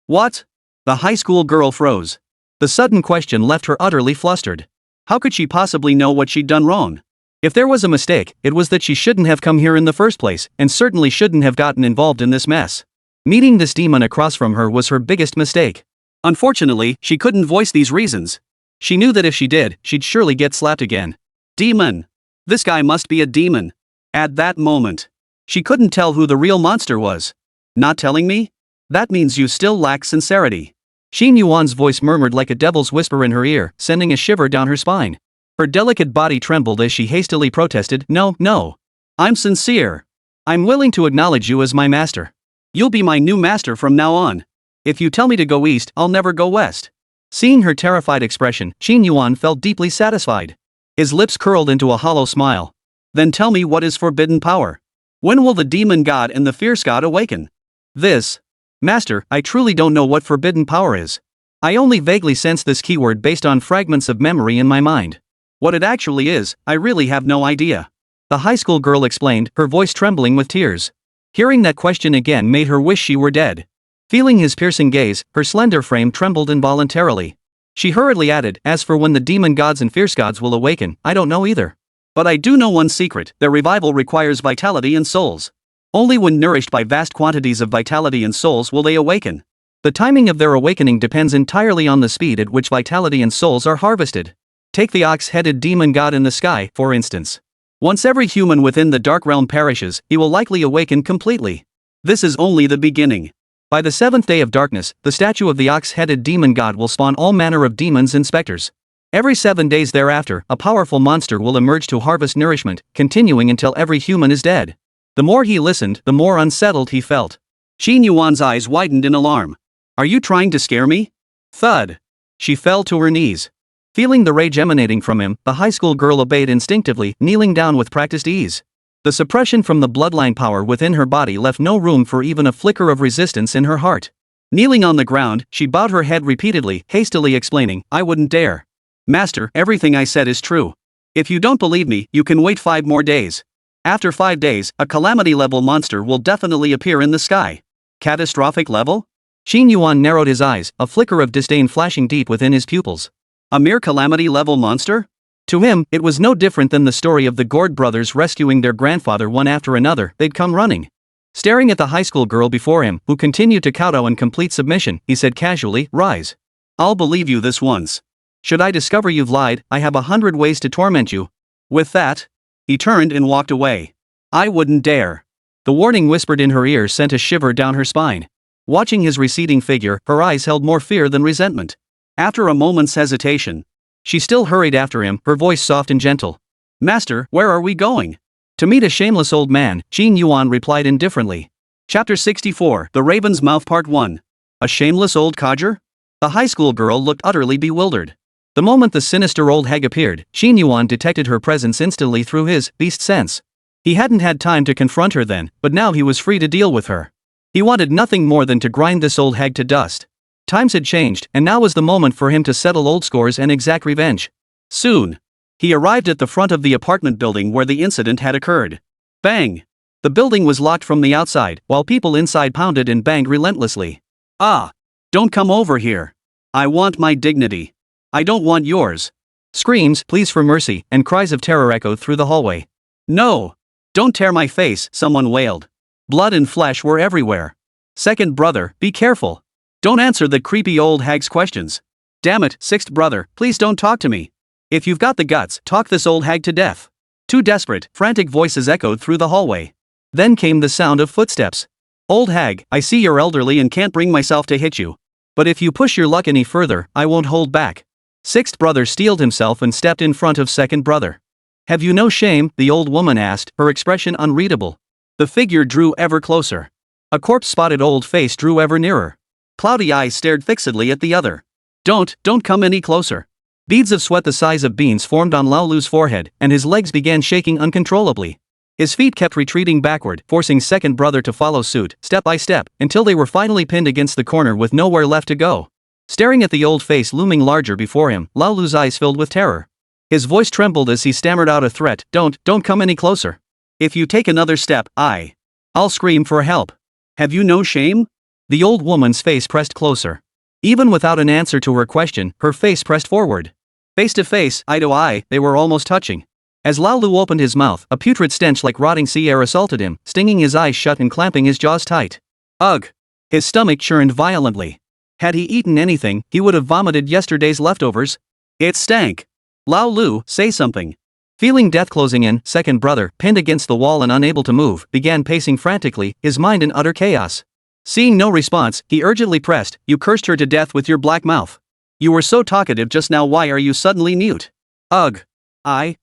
What? The high school girl froze. The sudden question left her utterly flustered. How could she possibly know what she'd done wrong? If there was a mistake, it was that she shouldn't have come here in the first place, and certainly shouldn't have gotten involved in this mess. Meeting this demon across from her was her biggest mistake. Unfortunately, she couldn't voice these reasons. She knew that if she did, she'd surely get slapped again. Demon! This guy must be a demon. At that moment, she couldn't tell who the real monster was. Not telling me? That means you still lack sincerity. Qin Yuan's voice murmured like a devil's whisper in her ear, sending a shiver down her spine. Her delicate body trembled as she hastily protested, No. I'm sincere. I'm willing to acknowledge you as my master. You'll be my new master from now on. If you tell me to go east, I'll never go west." Seeing her terrified expression, Qin Yuan felt deeply satisfied. His lips curled into a hollow smile. "Then tell me what is forbidden power. When will the demon god and the fierce god awaken?" Master, I truly don't know what forbidden power is. I only vaguely sense this keyword based on fragments of memory in my mind. What it actually is, I really have no idea." The high school girl explained, her voice trembling with tears. Hearing that question again made her wish she were dead. Feeling his piercing gaze, her slender frame trembled involuntarily. She hurriedly added, "As for when the demon gods and fierce gods will awaken, I don't know either. But I do know one secret: their revival requires vitality and souls. Only when nourished by vast quantities of vitality and souls will they awaken. The timing of their awakening depends entirely on the speed at which vitality and souls are harvested. Take the ox-headed demon god in the sky, for instance. Once every human within the Dark Realm perishes, he will likely awaken completely. This is only the beginning. By the 7th day of darkness, the statue of the ox-headed demon god will spawn all manner of demons and specters. Every 7 days thereafter, a powerful monster will emerge to harvest nourishment, continuing until every human is dead." The more he listened, the more unsettled he felt. Qin Yuan's eyes widened in alarm. "Are you trying to scare me?" Thud. She fell to her knees. Feeling the rage emanating from him, the high school girl obeyed instinctively, kneeling down with practiced ease. The suppression from the bloodline power within her body left no room for even a flicker of resistance in her heart. Kneeling on the ground, she bowed her head repeatedly, hastily explaining, "I wouldn't dare. Master, everything I said is true. If you don't believe me, you can wait 5 more days. After 5 days, a calamity-level monster will definitely appear in the sky." Catastrophic level? Qin Yuan narrowed his eyes, a flicker of disdain flashing deep within his pupils. A mere calamity-level monster? To him, it was no different than the story of the Gord brothers rescuing their grandfather one after another. They'd come running. Staring at the high school girl before him, who continued to kowtow in complete submission, he said casually, "Rise. I'll believe you this once. Should I discover you've lied, I have 100 ways to torment you." With that, he turned and walked away. "I wouldn't dare." The warning whispered in her ear sent a shiver down her spine. Watching his receding figure, her eyes held more fear than resentment. After a moment's hesitation, she still hurried after him, her voice soft and gentle. "Master, where are we going?" "To meet a shameless old man," Qin Yuan replied indifferently. Chapter 64, The Raven's Mouth Part 1. A shameless old codger? The high school girl looked utterly bewildered. The moment the sinister old hag appeared, Qin Yuan detected her presence instantly through his beast sense. He hadn't had time to confront her then, but now he was free to deal with her. He wanted nothing more than to grind this old hag to dust. Times had changed, and now was the moment for him to settle old scores and exact revenge. Soon, he arrived at the front of the apartment building where the incident had occurred. Bang! The building was locked from the outside, while people inside pounded and banged relentlessly. "Ah! Don't come over here. I want my dignity. I don't want yours." Screams, pleas for mercy, and cries of terror echoed through the hallway. "No! Don't tear my face," someone wailed. Blood and flesh were everywhere. "Second brother, be careful. Don't answer the creepy old hag's questions. Damn it, sixth brother, please don't talk to me. If you've got the guts, talk this old hag to death." Two desperate, frantic voices echoed through the hallway. Then came the sound of footsteps. "Old hag, I see you're elderly and can't bring myself to hit you. But if you push your luck any further, I won't hold back." Sixth brother steeled himself and stepped in front of second brother. "Have you no shame?" the old woman asked, her expression unreadable. The figure drew ever closer. A corpse-spotted old face drew ever nearer. Cloudy eyes stared fixedly at the other. Don't come any closer. Beads of sweat the size of beans formed on Lao Lu's forehead, and his legs began shaking uncontrollably. His feet kept retreating backward, forcing second brother to follow suit, step by step, until they were finally pinned against the corner with nowhere left to go. Staring at the old face looming larger before him, Lao Lu's eyes filled with terror. His voice trembled as he stammered out a threat, don't come any closer. If you take another step, I'll scream for help. Have you no shame? The old woman's face pressed closer. Even without an answer to her question, her face pressed forward. Face to face, eye to eye, they were almost touching. As Lao Lu opened his mouth, a putrid stench like rotting sea air assaulted him, stinging his eyes shut and clamping his jaws tight. Ugh! His stomach churned violently. Had he eaten anything, he would have vomited yesterday's leftovers. It stank. Lao Lu, say something. Feeling death closing in, second brother, pinned against the wall and unable to move, began pacing frantically, his mind in utter chaos. Seeing no response, he urgently pressed, you cursed her to death with your black mouth. You were so talkative just now, why are you suddenly mute? Ugh. I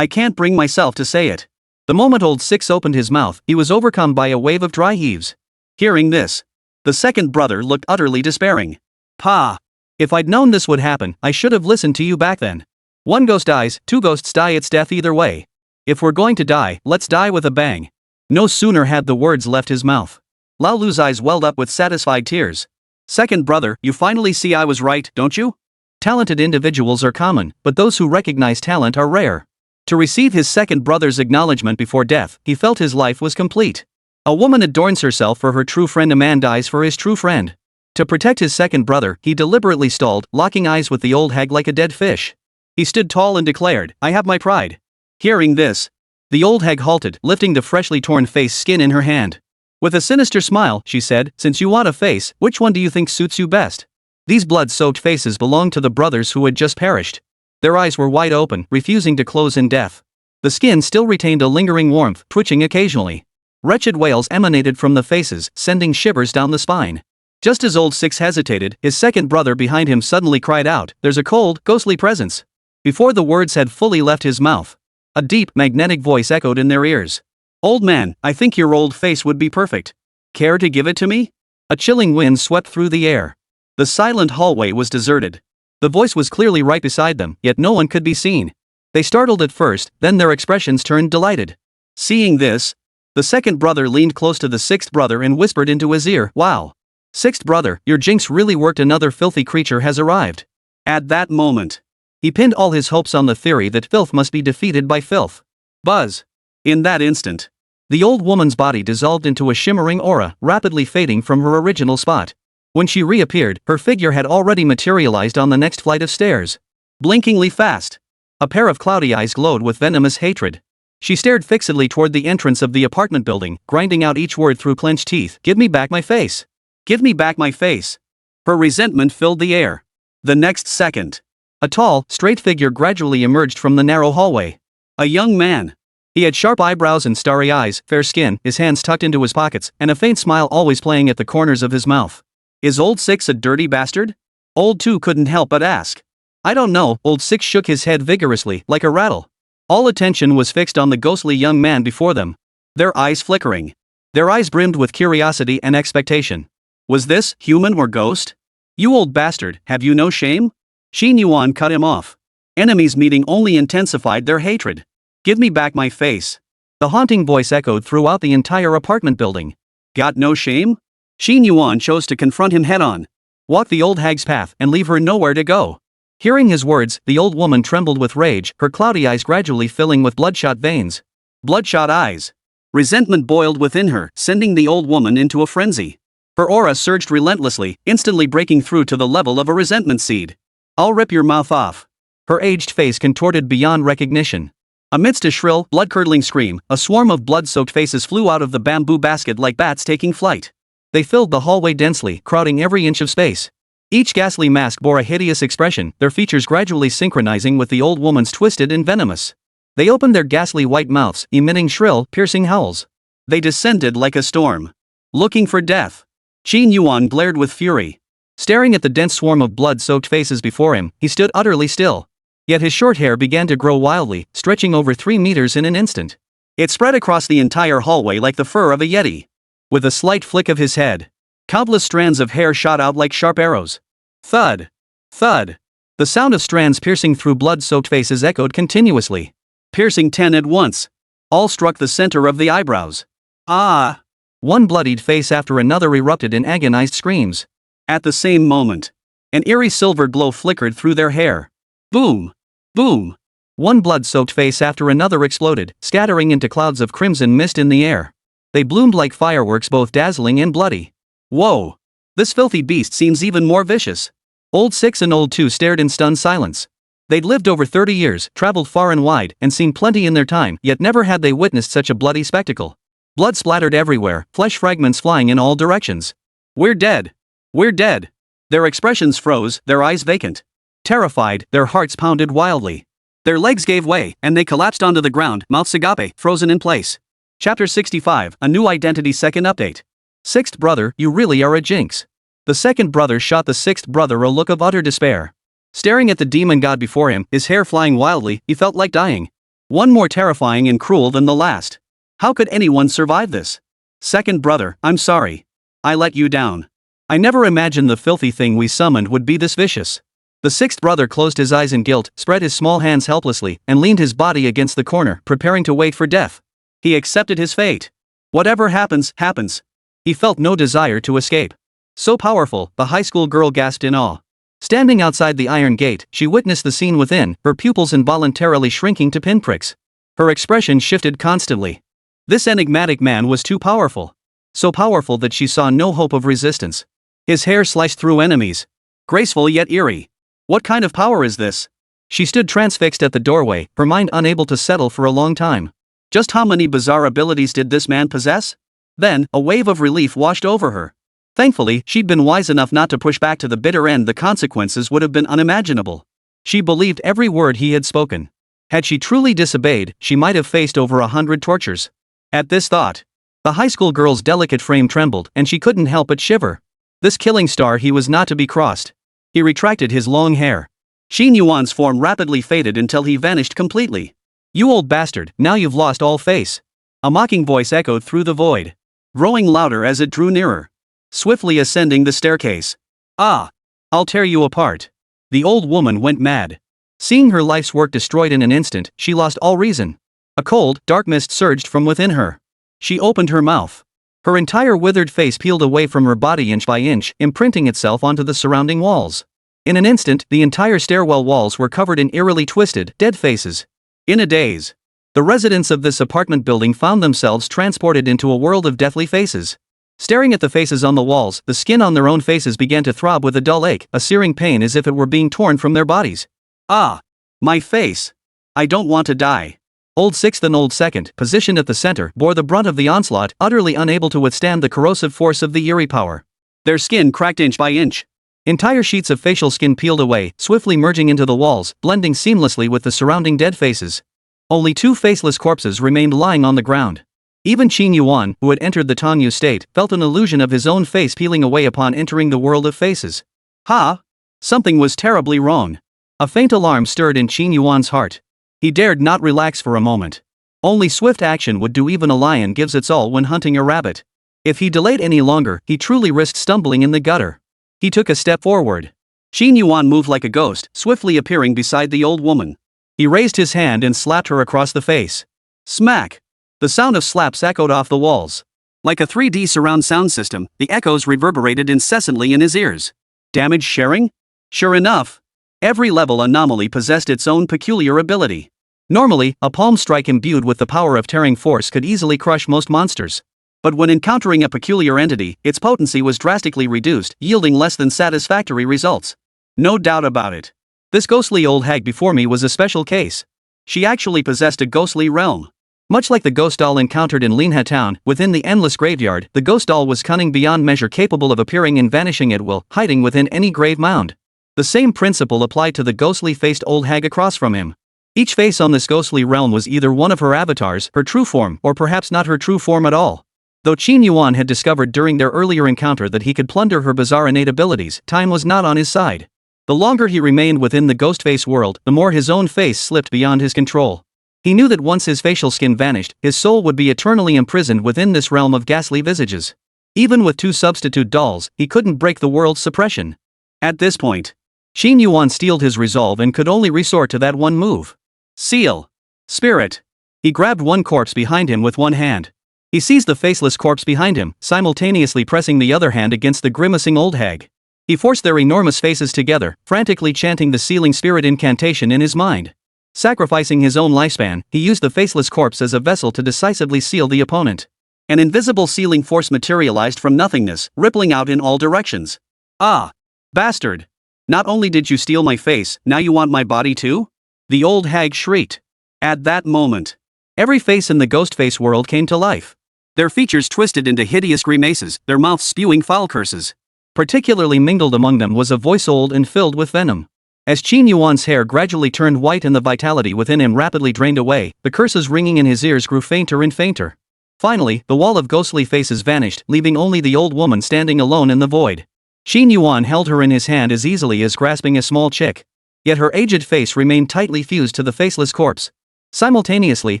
can't bring myself to say it. The moment old Six opened his mouth, he was overcome by a wave of dry heaves. Hearing this, the second brother looked utterly despairing. Pa! If I'd known this would happen, I should have listened to you back then. One ghost dies, two ghosts die, it's death either way. If we're going to die, let's die with a bang. No sooner had the words left his mouth. Lao Lu's eyes welled up with satisfied tears. Second brother, you finally see I was right, don't you? Talented individuals are common, but those who recognize talent are rare. To receive his second brother's acknowledgement before death, he felt his life was complete. A woman adorns herself for her true friend, a man dies for his true friend. To protect his second brother, he deliberately stalled, locking eyes with the old hag like a dead fish. He stood tall and declared, I have my pride. Hearing this, the old hag halted, lifting the freshly torn face skin in her hand. With a sinister smile, she said, since you want a face, which one do you think suits you best? These blood-soaked faces belonged to the brothers who had just perished. Their eyes were wide open, refusing to close in death. The skin still retained a lingering warmth, twitching occasionally. Wretched wails emanated from the faces, sending shivers down the spine. Just as old Six hesitated, his second brother behind him suddenly cried out, there's a cold, ghostly presence. Before the words had fully left his mouth, a deep, magnetic voice echoed in their ears. Old man, I think your old face would be perfect. Care to give it to me? A chilling wind swept through the air. The silent hallway was deserted. The voice was clearly right beside them, yet no one could be seen. They startled at first, then their expressions turned delighted. Seeing this, the second brother leaned close to the sixth brother and whispered into his ear, wow. Sixth brother, your jinx really worked, another filthy creature has arrived. At that moment, he pinned all his hopes on the theory that filth must be defeated by filth. Buzz. In that instant, the old woman's body dissolved into a shimmering aura, rapidly fading from her original spot. When she reappeared, her figure had already materialized on the next flight of stairs. Blinkingly fast. A pair of cloudy eyes glowed with venomous hatred. She stared fixedly toward the entrance of the apartment building, grinding out each word through clenched teeth. Give me back my face. Give me back my face. Her resentment filled the air. The next second, a tall, straight figure gradually emerged from the narrow hallway. A young man. He had sharp eyebrows and starry eyes, fair skin, his hands tucked into his pockets, and a faint smile always playing at the corners of his mouth. Is old Six a dirty bastard? Old Two couldn't help but ask. I don't know, old Six shook his head vigorously, like a rattle. All attention was fixed on the ghostly young man before them. Their eyes flickering. Their eyes brimmed with curiosity and expectation. Was this human or ghost? You old bastard, have you no shame? Xin Yuan cut him off. Enemies meeting only intensified their hatred. Give me back my face. The haunting voice echoed throughout the entire apartment building. Got no shame? Xin Yuan chose to confront him head-on. Walk the old hag's path and leave her nowhere to go. Hearing his words, the old woman trembled with rage, her cloudy eyes gradually filling with bloodshot veins. Bloodshot eyes. Resentment boiled within her, sending the old woman into a frenzy. Her aura surged relentlessly, instantly breaking through to the level of a resentment seed. I'll rip your mouth off. Her aged face contorted beyond recognition. Amidst a shrill, blood-curdling scream, a swarm of blood-soaked faces flew out of the bamboo basket like bats taking flight. They filled the hallway densely, crowding every inch of space. Each ghastly mask bore a hideous expression, their features gradually synchronizing with the old woman's, twisted and venomous. They opened their ghastly white mouths, emitting shrill, piercing howls. They descended like a storm, looking for death. Qin Yuan glared with fury. Staring at the dense swarm of blood-soaked faces before him, he stood utterly still. Yet his short hair began to grow wildly, stretching over 3 meters in an instant. It spread across the entire hallway like the fur of a yeti. With a slight flick of his head, countless strands of hair shot out like sharp arrows. Thud! Thud! The sound of strands piercing through blood-soaked faces echoed continuously. Piercing 10 at once. All struck the center of the eyebrows. Ah! One bloodied face after another erupted in agonized screams. At the same moment, an eerie silver glow flickered through their hair. Boom! Boom! One blood-soaked face after another exploded, scattering into clouds of crimson mist in the air. They bloomed like fireworks, both dazzling and bloody. Whoa! This filthy beast seems even more vicious. Old 6 and Old 2 stared in stunned silence. They'd lived over 30 years, traveled far and wide, and seen plenty in their time, yet never had they witnessed such a bloody spectacle. Blood splattered everywhere, flesh fragments flying in all directions. We're dead! We're dead! Their expressions froze, their eyes vacant. Terrified, their hearts pounded wildly. Their legs gave way, and they collapsed onto the ground, mouths agape, frozen in place. Chapter 65, A New Identity Second Update. Sixth brother, you really are a jinx. The second brother shot the sixth brother a look of utter despair. Staring at the demon god before him, his hair flying wildly, he felt like dying. One more terrifying and cruel than the last. How could anyone survive this? Second brother, I'm sorry. I let you down. I never imagined the filthy thing we summoned would be this vicious. The sixth brother closed his eyes in guilt, spread his small hands helplessly, and leaned his body against the corner, preparing to wait for death. He accepted his fate. Whatever happens, happens. He felt no desire to escape. So powerful, the high school girl gasped in awe. Standing outside the iron gate, she witnessed the scene within, her pupils involuntarily shrinking to pinpricks. Her expression shifted constantly. This enigmatic man was too powerful. So powerful that she saw no hope of resistance. His hair sliced through enemies. Graceful yet eerie. What kind of power is this? She stood transfixed at the doorway, her mind unable to settle for a long time. Just how many bizarre abilities did this man possess? Then, a wave of relief washed over her. Thankfully, she'd been wise enough not to push back to the bitter end. The consequences would have been unimaginable. She believed every word he had spoken. Had she truly disobeyed, she might have faced over 100 tortures. At this thought, the high school girl's delicate frame trembled, and she couldn't help but shiver. This killing star, he was not to be crossed. He retracted his long hair. Xin Yuan's form rapidly faded until he vanished completely. You old bastard, now you've lost all face. A mocking voice echoed through the void, growing louder as it drew nearer. Swiftly ascending the staircase. Ah! I'll tear you apart. The old woman went mad. Seeing her life's work destroyed in an instant, she lost all reason. A cold, dark mist surged from within her. She opened her mouth. Her entire withered face peeled away from her body inch by inch, imprinting itself onto the surrounding walls. In an instant, the entire stairwell walls were covered in eerily twisted, dead faces. In a daze, the residents of this apartment building found themselves transported into a world of deathly faces. Staring at the faces on the walls, the skin on their own faces began to throb with a dull ache, a searing pain as if it were being torn from their bodies. Ah! My face! I don't want to die. Old Sixth and Old Second, positioned at the center, bore the brunt of the onslaught, utterly unable to withstand the corrosive force of the eerie power. Their skin cracked inch by inch. Entire sheets of facial skin peeled away, swiftly merging into the walls, blending seamlessly with the surrounding dead faces. Only two faceless corpses remained lying on the ground. Even Qin Yuan, who had entered the Tangyu state, felt an illusion of his own face peeling away upon entering the world of faces. Ha! Something was terribly wrong. A faint alarm stirred in Qin Yuan's heart. He dared not relax for a moment. Only swift action would do. Even a lion gives its all when hunting a rabbit. If he delayed any longer, he truly risked stumbling in the gutter. He took a step forward. Qin Yuan moved like a ghost, swiftly appearing beside the old woman. He raised his hand and slapped her across the face. Smack! The sound of slaps echoed off the walls. Like a 3D surround sound system, the echoes reverberated incessantly in his ears. Damage sharing? Sure enough. Every level anomaly possessed its own peculiar ability. Normally, a palm strike imbued with the power of tearing force could easily crush most monsters. But when encountering a peculiar entity, its potency was drastically reduced, yielding less than satisfactory results. No doubt about it. This ghostly old hag before me was a special case. She actually possessed a ghostly realm. Much like the ghost doll encountered in Linha Town, within the endless graveyard, the ghost doll was cunning beyond measure, capable of appearing and vanishing at will, hiding within any grave mound. The same principle applied to the ghostly-faced old hag across from him. Each face on this ghostly realm was either one of her avatars, her true form, or perhaps not her true form at all. Though Qin Yuan had discovered during their earlier encounter that he could plunder her bizarre innate abilities, time was not on his side. The longer he remained within the ghost face world, the more his own face slipped beyond his control. He knew that once his facial skin vanished, his soul would be eternally imprisoned within this realm of ghastly visages. Even with 2 substitute dolls, he couldn't break the world's suppression. At this point, Qin Yuan steeled his resolve and could only resort to that one move. Seal. Spirit. He grabbed one corpse behind him with one hand. He seized the faceless corpse behind him, simultaneously pressing the other hand against the grimacing old hag. He forced their enormous faces together, frantically chanting the sealing spirit incantation in his mind. Sacrificing his own lifespan, he used the faceless corpse as a vessel to decisively seal the opponent. An invisible sealing force materialized from nothingness, rippling out in all directions. Ah! Bastard! Not only did you steal my face, now you want my body too? The old hag shrieked. At that moment, every face in the Ghostface world came to life. Their features twisted into hideous grimaces, their mouths spewing foul curses. Particularly mingled among them was a voice old and filled with venom. As Qin Yuan's hair gradually turned white and the vitality within him rapidly drained away, the curses ringing in his ears grew fainter and fainter. Finally, the wall of ghostly faces vanished, leaving only the old woman standing alone in the void. Qin Yuan held her in his hand as easily as grasping a small chick. Yet her aged face remained tightly fused to the faceless corpse. Simultaneously,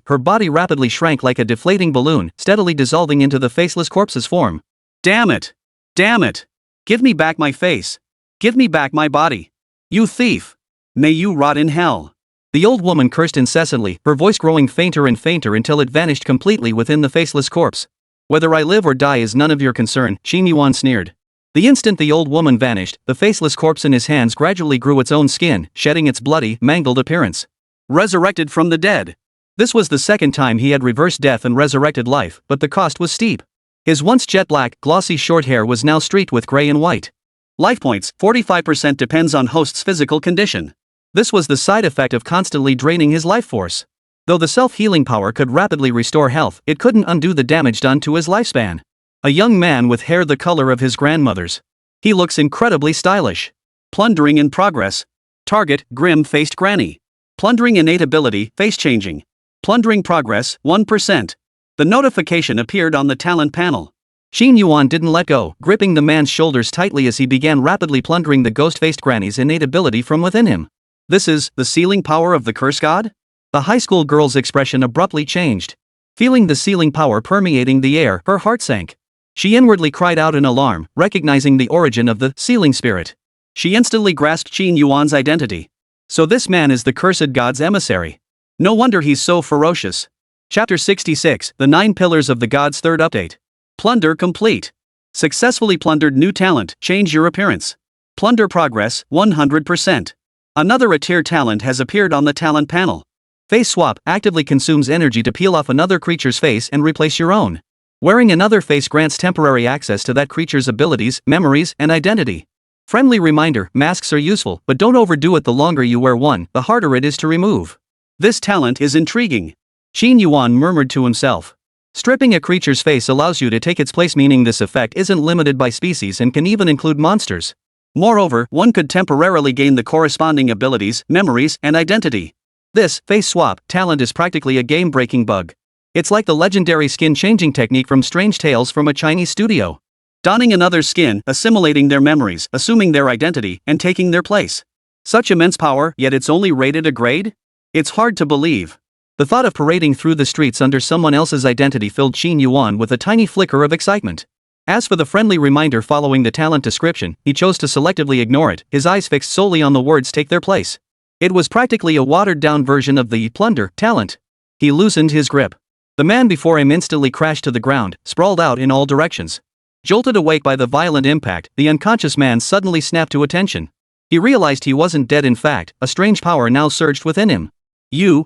her body rapidly shrank like a deflating balloon, steadily dissolving into the faceless corpse's form. Damn it! Damn it! Give me back my face! Give me back my body! You thief! May you rot in hell! The old woman cursed incessantly, her voice growing fainter and fainter until it vanished completely within the faceless corpse. Whether I live or die is none of your concern, Qin Yuan sneered. The instant the old woman vanished, the faceless corpse in his hands gradually grew its own skin, shedding its bloody, mangled appearance. Resurrected from the dead. This was the second time he had reversed death and resurrected life, but the cost was steep. His once jet-black, glossy short hair was now streaked with gray and white. Life points, 45% depends on host's physical condition. This was the side effect of constantly draining his life force. Though the self-healing power could rapidly restore health, it couldn't undo the damage done to his lifespan. A young man with hair the color of his grandmother's. He looks incredibly stylish. Plundering in progress. Target, grim-faced granny. Plundering innate ability, face-changing. Plundering progress, 1%. The notification appeared on the talent panel. Qin Yuan didn't let go, gripping the man's shoulders tightly as he began rapidly plundering the ghost-faced granny's innate ability from within him. This is the sealing power of the curse god? The high school girl's expression abruptly changed. Feeling the sealing power permeating the air, her heart sank. She inwardly cried out in alarm, recognizing the origin of the sealing spirit. She instantly grasped Qin Yuan's identity. So this man is the cursed god's emissary. No wonder he's so ferocious. Chapter 66, The 9 Pillars of the God's Third Update. Plunder complete. Successfully plundered new talent, change your appearance. Plunder progress, 100%. Another A-tier talent has appeared on the talent panel. Face swap actively consumes energy to peel off another creature's face and replace your own. Wearing another face grants temporary access to that creature's abilities, memories, and identity. Friendly reminder, masks are useful, but don't overdo it. The longer you wear one, the harder it is to remove. This talent is intriguing. Qin Yuan murmured to himself. Stripping a creature's face allows you to take its place, meaning this effect isn't limited by species and can even include monsters. Moreover, one could temporarily gain the corresponding abilities, memories, and identity. This face swap talent is practically a game-breaking bug. It's like the legendary skin-changing technique from Strange Tales from a Chinese studio. Donning another's skin, assimilating their memories, assuming their identity, and taking their place. Such immense power, yet it's only rated a grade? It's hard to believe. The thought of parading through the streets under someone else's identity filled Qin Yuan with a tiny flicker of excitement. As for the friendly reminder following the talent description, he chose to selectively ignore it, his eyes fixed solely on the words take their place. It was practically a watered-down version of the Plunder talent. He loosened his grip. The man before him instantly crashed to the ground, sprawled out in all directions. Jolted awake by the violent impact, the unconscious man suddenly snapped to attention. He realized he wasn't dead. In fact, a strange power now surged within him.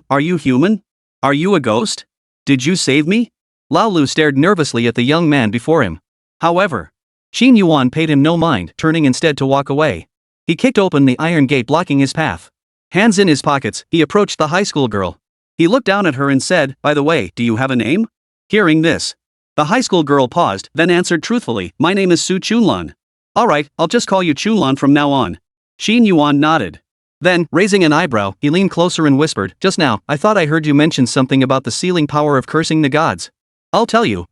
Are you human? Are you a ghost? Did you save me? Lao Lu stared nervously at the young man before him. However, Qin Yuan paid him no mind, turning instead to walk away. He kicked open the iron gate blocking his path. Hands in his pockets, he approached the high school girl. He looked down at her and said, "By the way, do you have a name?" Hearing this, the high school girl paused, then answered truthfully, "My name is Su Chunlan." "Alright, I'll just call you Chunlan from now on." Qin Yuan nodded. Then, raising an eyebrow, he leaned closer and whispered, "Just now, I thought I heard you mention something about the sealing power of cursing the gods." I'll tell you.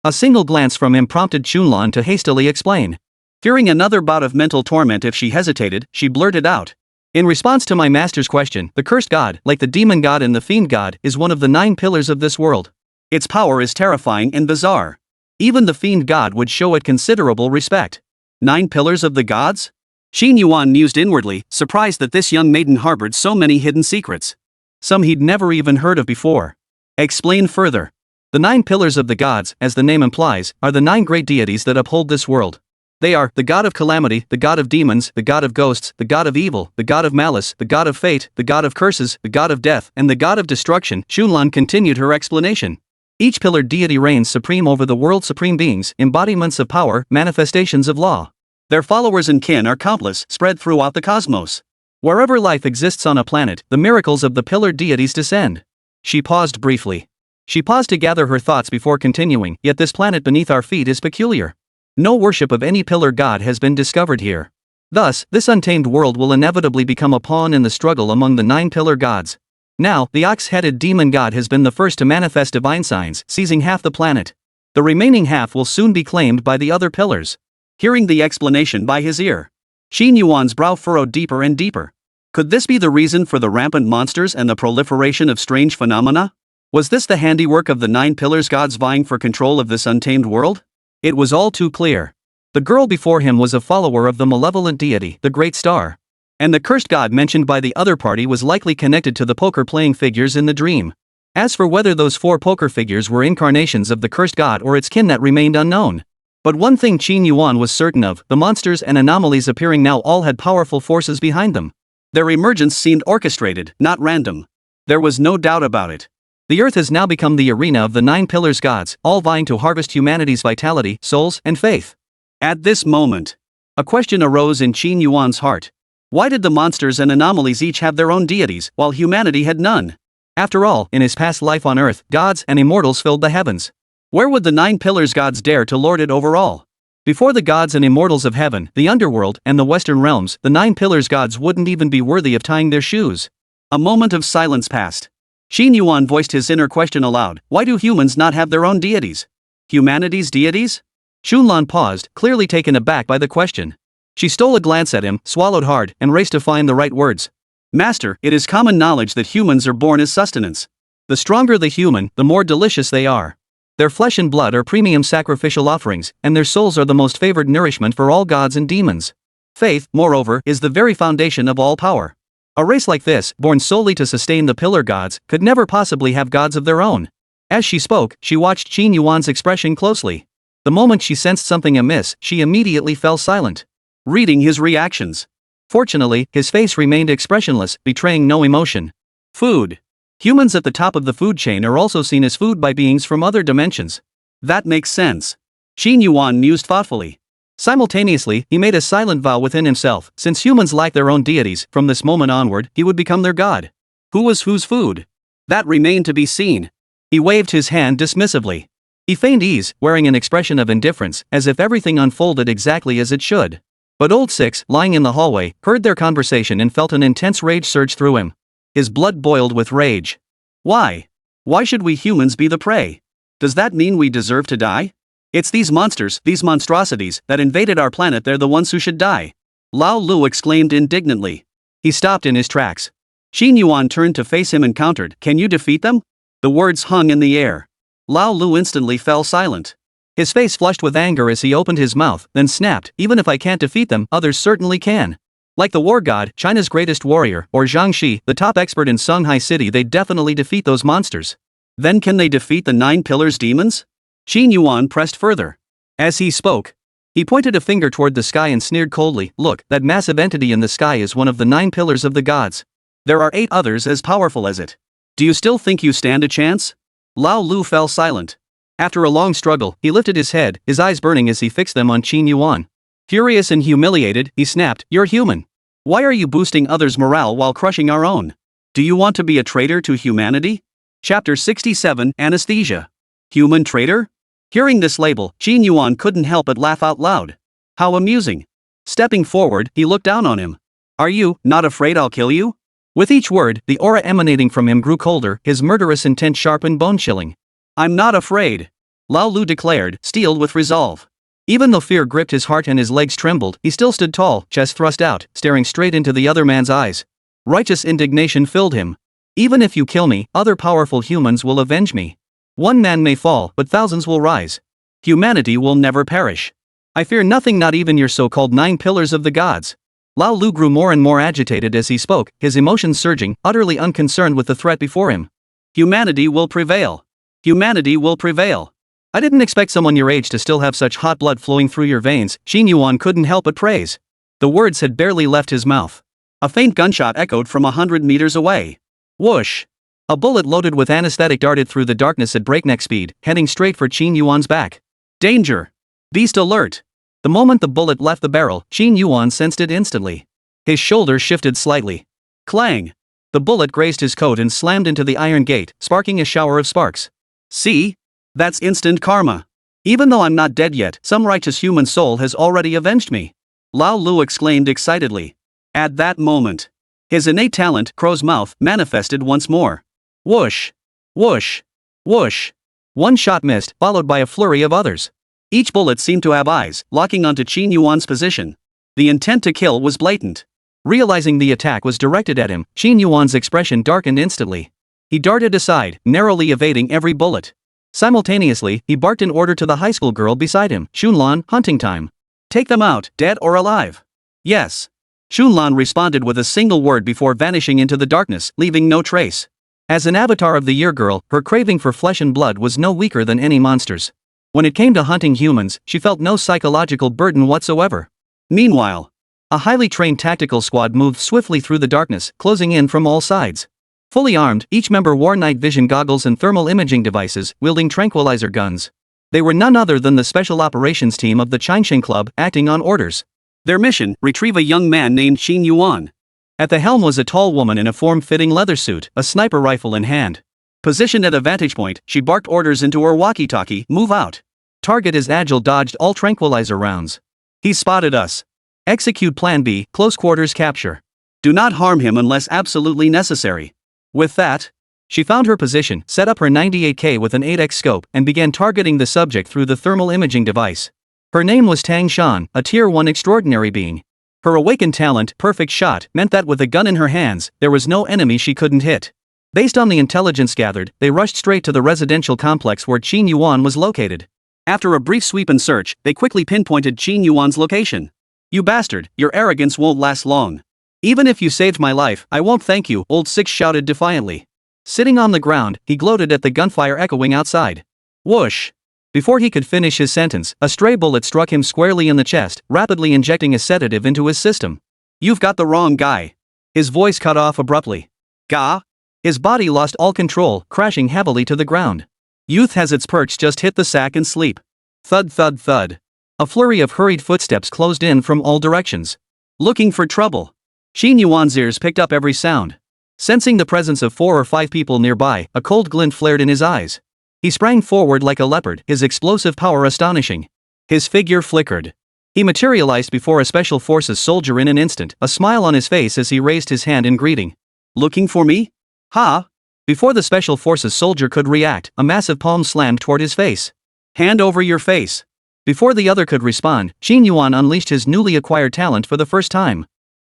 A single glance from him prompted Chunlan to hastily explain. Fearing another bout of mental torment if she hesitated, she blurted out. In response to my master's question, the cursed god, like the demon god and the fiend god, is one of the 9 pillars of this world. Its power is terrifying and bizarre. Even the fiend god would show it considerable respect. 9 pillars of the gods? Xin Yuan mused inwardly, surprised that this young maiden harbored so many hidden secrets. Some he'd never even heard of before. Explain further. The 9 pillars of the gods, as the name implies, are the 9 great deities that uphold this world. They are the god of calamity, the god of demons, the god of ghosts, the god of evil, the god of malice, the god of fate, the god of curses, the god of death, and the god of destruction. Xunlan continued her explanation. Each pillared deity reigns supreme over the world's supreme beings, embodiments of power, manifestations of law. Their followers and kin are countless, spread throughout the cosmos. Wherever life exists on a planet, the miracles of the pillared deities descend. She paused briefly. She paused to gather her thoughts before continuing, yet this planet beneath our feet is peculiar. No worship of any pillar god has been discovered here. Thus, this untamed world will inevitably become a pawn in the struggle among the 9 pillar gods. Now, the ox-headed demon god has been the first to manifest divine signs, seizing half the planet. The remaining half will soon be claimed by the other pillars. Hearing the explanation by his ear, Xin Yuan's brow furrowed deeper and deeper. Could this be the reason for the rampant monsters and the proliferation of strange phenomena? Was this the handiwork of the 9 pillars gods vying for control of this untamed world? It was all too clear. The girl before him was a follower of the malevolent deity, the Great Star. And the cursed god mentioned by the other party was likely connected to the poker-playing figures in the dream. As for whether those 4 poker figures were incarnations of the cursed god or its kin, that remained unknown. But one thing Xin Yuan was certain of, the monsters and anomalies appearing now all had powerful forces behind them. Their emergence seemed orchestrated, not random. There was no doubt about it. The earth has now become the arena of the 9 pillars gods, all vying to harvest humanity's vitality, souls, and faith. At this moment, a question arose in Xin Yuan's heart. Why did the monsters and anomalies each have their own deities, while humanity had none? After all, in his past life on earth, gods and immortals filled the heavens. Where would the 9 pillars gods dare to lord it over all? Before the gods and immortals of heaven, the underworld, and the western realms, the 9 pillars gods wouldn't even be worthy of tying their shoes. A moment of silence passed. Xin Yuan voiced his inner question aloud. Why do humans not have their own deities? Humanity's deities? Xunlan paused, clearly taken aback by the question. She stole a glance at him, swallowed hard, and raced to find the right words. Master, it is common knowledge that humans are born as sustenance. The stronger the human, the more delicious they are. Their flesh and blood are premium sacrificial offerings, and their souls are the most favored nourishment for all gods and demons. Faith, moreover, is the very foundation of all power. A race like this, born solely to sustain the pillar gods, could never possibly have gods of their own. As she spoke, she watched Xin Yuan's expression closely. The moment she sensed something amiss, she immediately fell silent, reading his reactions. Fortunately, his face remained expressionless, betraying no emotion. Food. Humans at the top of the food chain are also seen as food by beings from other dimensions. That makes sense. Xin Yuan mused thoughtfully. Simultaneously, he made a silent vow within himself. Since humans lack their own deities, from this moment onward, he would become their god. Who was whose food? That remained to be seen. He waved his hand dismissively. He feigned ease, wearing an expression of indifference, as if everything unfolded exactly as it should. But Old Six, lying in the hallway, heard their conversation and felt an intense rage surge through him. His blood boiled with rage. Why? Why should we humans be the prey? Does that mean we deserve to die? It's these monsters, these monstrosities, that invaded our planet. They're the ones who should die. Lao Lu exclaimed indignantly. He stopped in his tracks. Xin Yuan turned to face him and countered, "Can you defeat them?" The words hung in the air. Lao Lu instantly fell silent. His face flushed with anger as he opened his mouth, then snapped, "Even if I can't defeat them, others certainly can. Like the war god, China's greatest warrior, or Zhang Shi, the top expert in Songhai City, they definitely defeat those monsters. Then can they defeat the 9 pillars demons?" Xin Yuan pressed further. As he spoke, he pointed a finger toward the sky and sneered coldly, "Look, that massive entity in the sky is one of the 9 pillars of the gods. There are 8 others as powerful as it. Do you still think you stand a chance?" Lao Lu fell silent. After a long struggle, he lifted his head, his eyes burning as he fixed them on Xin Yuan. Furious and humiliated, he snapped, "You're human. Why are you boosting others' morale while crushing our own? Do you want to be a traitor to humanity?" Chapter 67, Anesthesia. Human traitor? Hearing this label, Xin Yuan couldn't help but laugh out loud. How amusing. Stepping forward, he looked down on him. "Are you not afraid I'll kill you?" With each word, the aura emanating from him grew colder, his murderous intent sharp and bone-chilling. "I'm not afraid," Lao Lu declared, steeled with resolve. Even though fear gripped his heart and his legs trembled, he still stood tall, chest thrust out, staring straight into the other man's eyes. Righteous indignation filled him. "Even if you kill me, other powerful humans will avenge me. One man may fall, but thousands will rise. Humanity will never perish. I fear nothing, not even your so-called 9 pillars of the gods. Lao Lu grew more and more agitated as he spoke, his emotions surging, utterly unconcerned with the threat before him. Humanity will prevail. Humanity will prevail. I didn't expect someone your age to still have such hot blood flowing through your veins, Qin Yuan couldn't help but praise. The words had barely left his mouth. A faint gunshot echoed from 100 meters away. Whoosh! A bullet loaded with anesthetic darted through the darkness at breakneck speed, heading straight for Qin Yuan's back. Danger! Beast alert! The moment the bullet left the barrel, Qin Yuan sensed it instantly. His shoulders shifted slightly. Clang! The bullet grazed his coat and slammed into the iron gate, sparking a shower of sparks. See? That's instant karma. Even though I'm not dead yet, some righteous human soul has already avenged me. Lao Lu exclaimed excitedly. At that moment, his innate talent, Crow's Mouth, manifested once more. Whoosh! Whoosh! Whoosh! One shot missed, followed by a flurry of others. Each bullet seemed to have eyes, locking onto Qin Yuan's position. The intent to kill was blatant. Realizing the attack was directed at him, Qin Yuan's expression darkened instantly. He darted aside, narrowly evading every bullet. Simultaneously, he barked an order to the high school girl beside him, Xunlan, hunting time. Take them out, dead or alive. Yes. Xunlan responded with a single word before vanishing into the darkness, leaving no trace. As an avatar of the year girl, her craving for flesh and blood was no weaker than any monster's. When it came to hunting humans, she felt no psychological burden whatsoever. Meanwhile, a highly trained tactical squad moved swiftly through the darkness, closing in from all sides. Fully armed, each member wore night vision goggles and thermal imaging devices, wielding tranquilizer guns. They were none other than the special operations team of the Changsheng Club, acting on orders. Their mission, retrieve a young man named Qin Yuan. At the helm was a tall woman in a form-fitting leather suit, a sniper rifle in hand. Positioned at a vantage point, she barked orders into her walkie-talkie, move out. Target is agile, dodged all tranquilizer rounds. He spotted us. Execute Plan B, close quarters capture. Do not harm him unless absolutely necessary. With that, she found her position, set up her 98K with an 8x scope, and began targeting the subject through the thermal imaging device. Her name was Tang Shan, a Tier 1 extraordinary being. Her awakened talent, perfect shot, meant that with a gun in her hands, there was no enemy she couldn't hit. Based on the intelligence gathered, they rushed straight to the residential complex where Qin Yuan was located. After a brief sweep and search, they quickly pinpointed Qin Yuan's location. You bastard, your arrogance won't last long. Even if you saved my life, I won't thank you, Old Six shouted defiantly. Sitting on the ground, he gloated at the gunfire echoing outside. Whoosh! Before he could finish his sentence, a stray bullet struck him squarely in the chest, rapidly injecting a sedative into his system. You've got the wrong guy. His voice cut off abruptly. Gah! His body lost all control, crashing heavily to the ground. Youth has its perks, just hit the sack and sleep. Thud thud thud. A flurry of hurried footsteps closed in from all directions. Looking for trouble. Qin Yuan's ears picked up every sound. Sensing the presence of 4 or 5 people nearby, a cold glint flared in his eyes. He sprang forward like a leopard, his explosive power astonishing. His figure flickered. He materialized before a Special Forces soldier in an instant, a smile on his face as he raised his hand in greeting. Looking for me? Ha! Before the Special Forces soldier could react, a massive palm slammed toward his face. Hand over your face. Before the other could respond, Qin Yuan unleashed his newly acquired talent for the first time.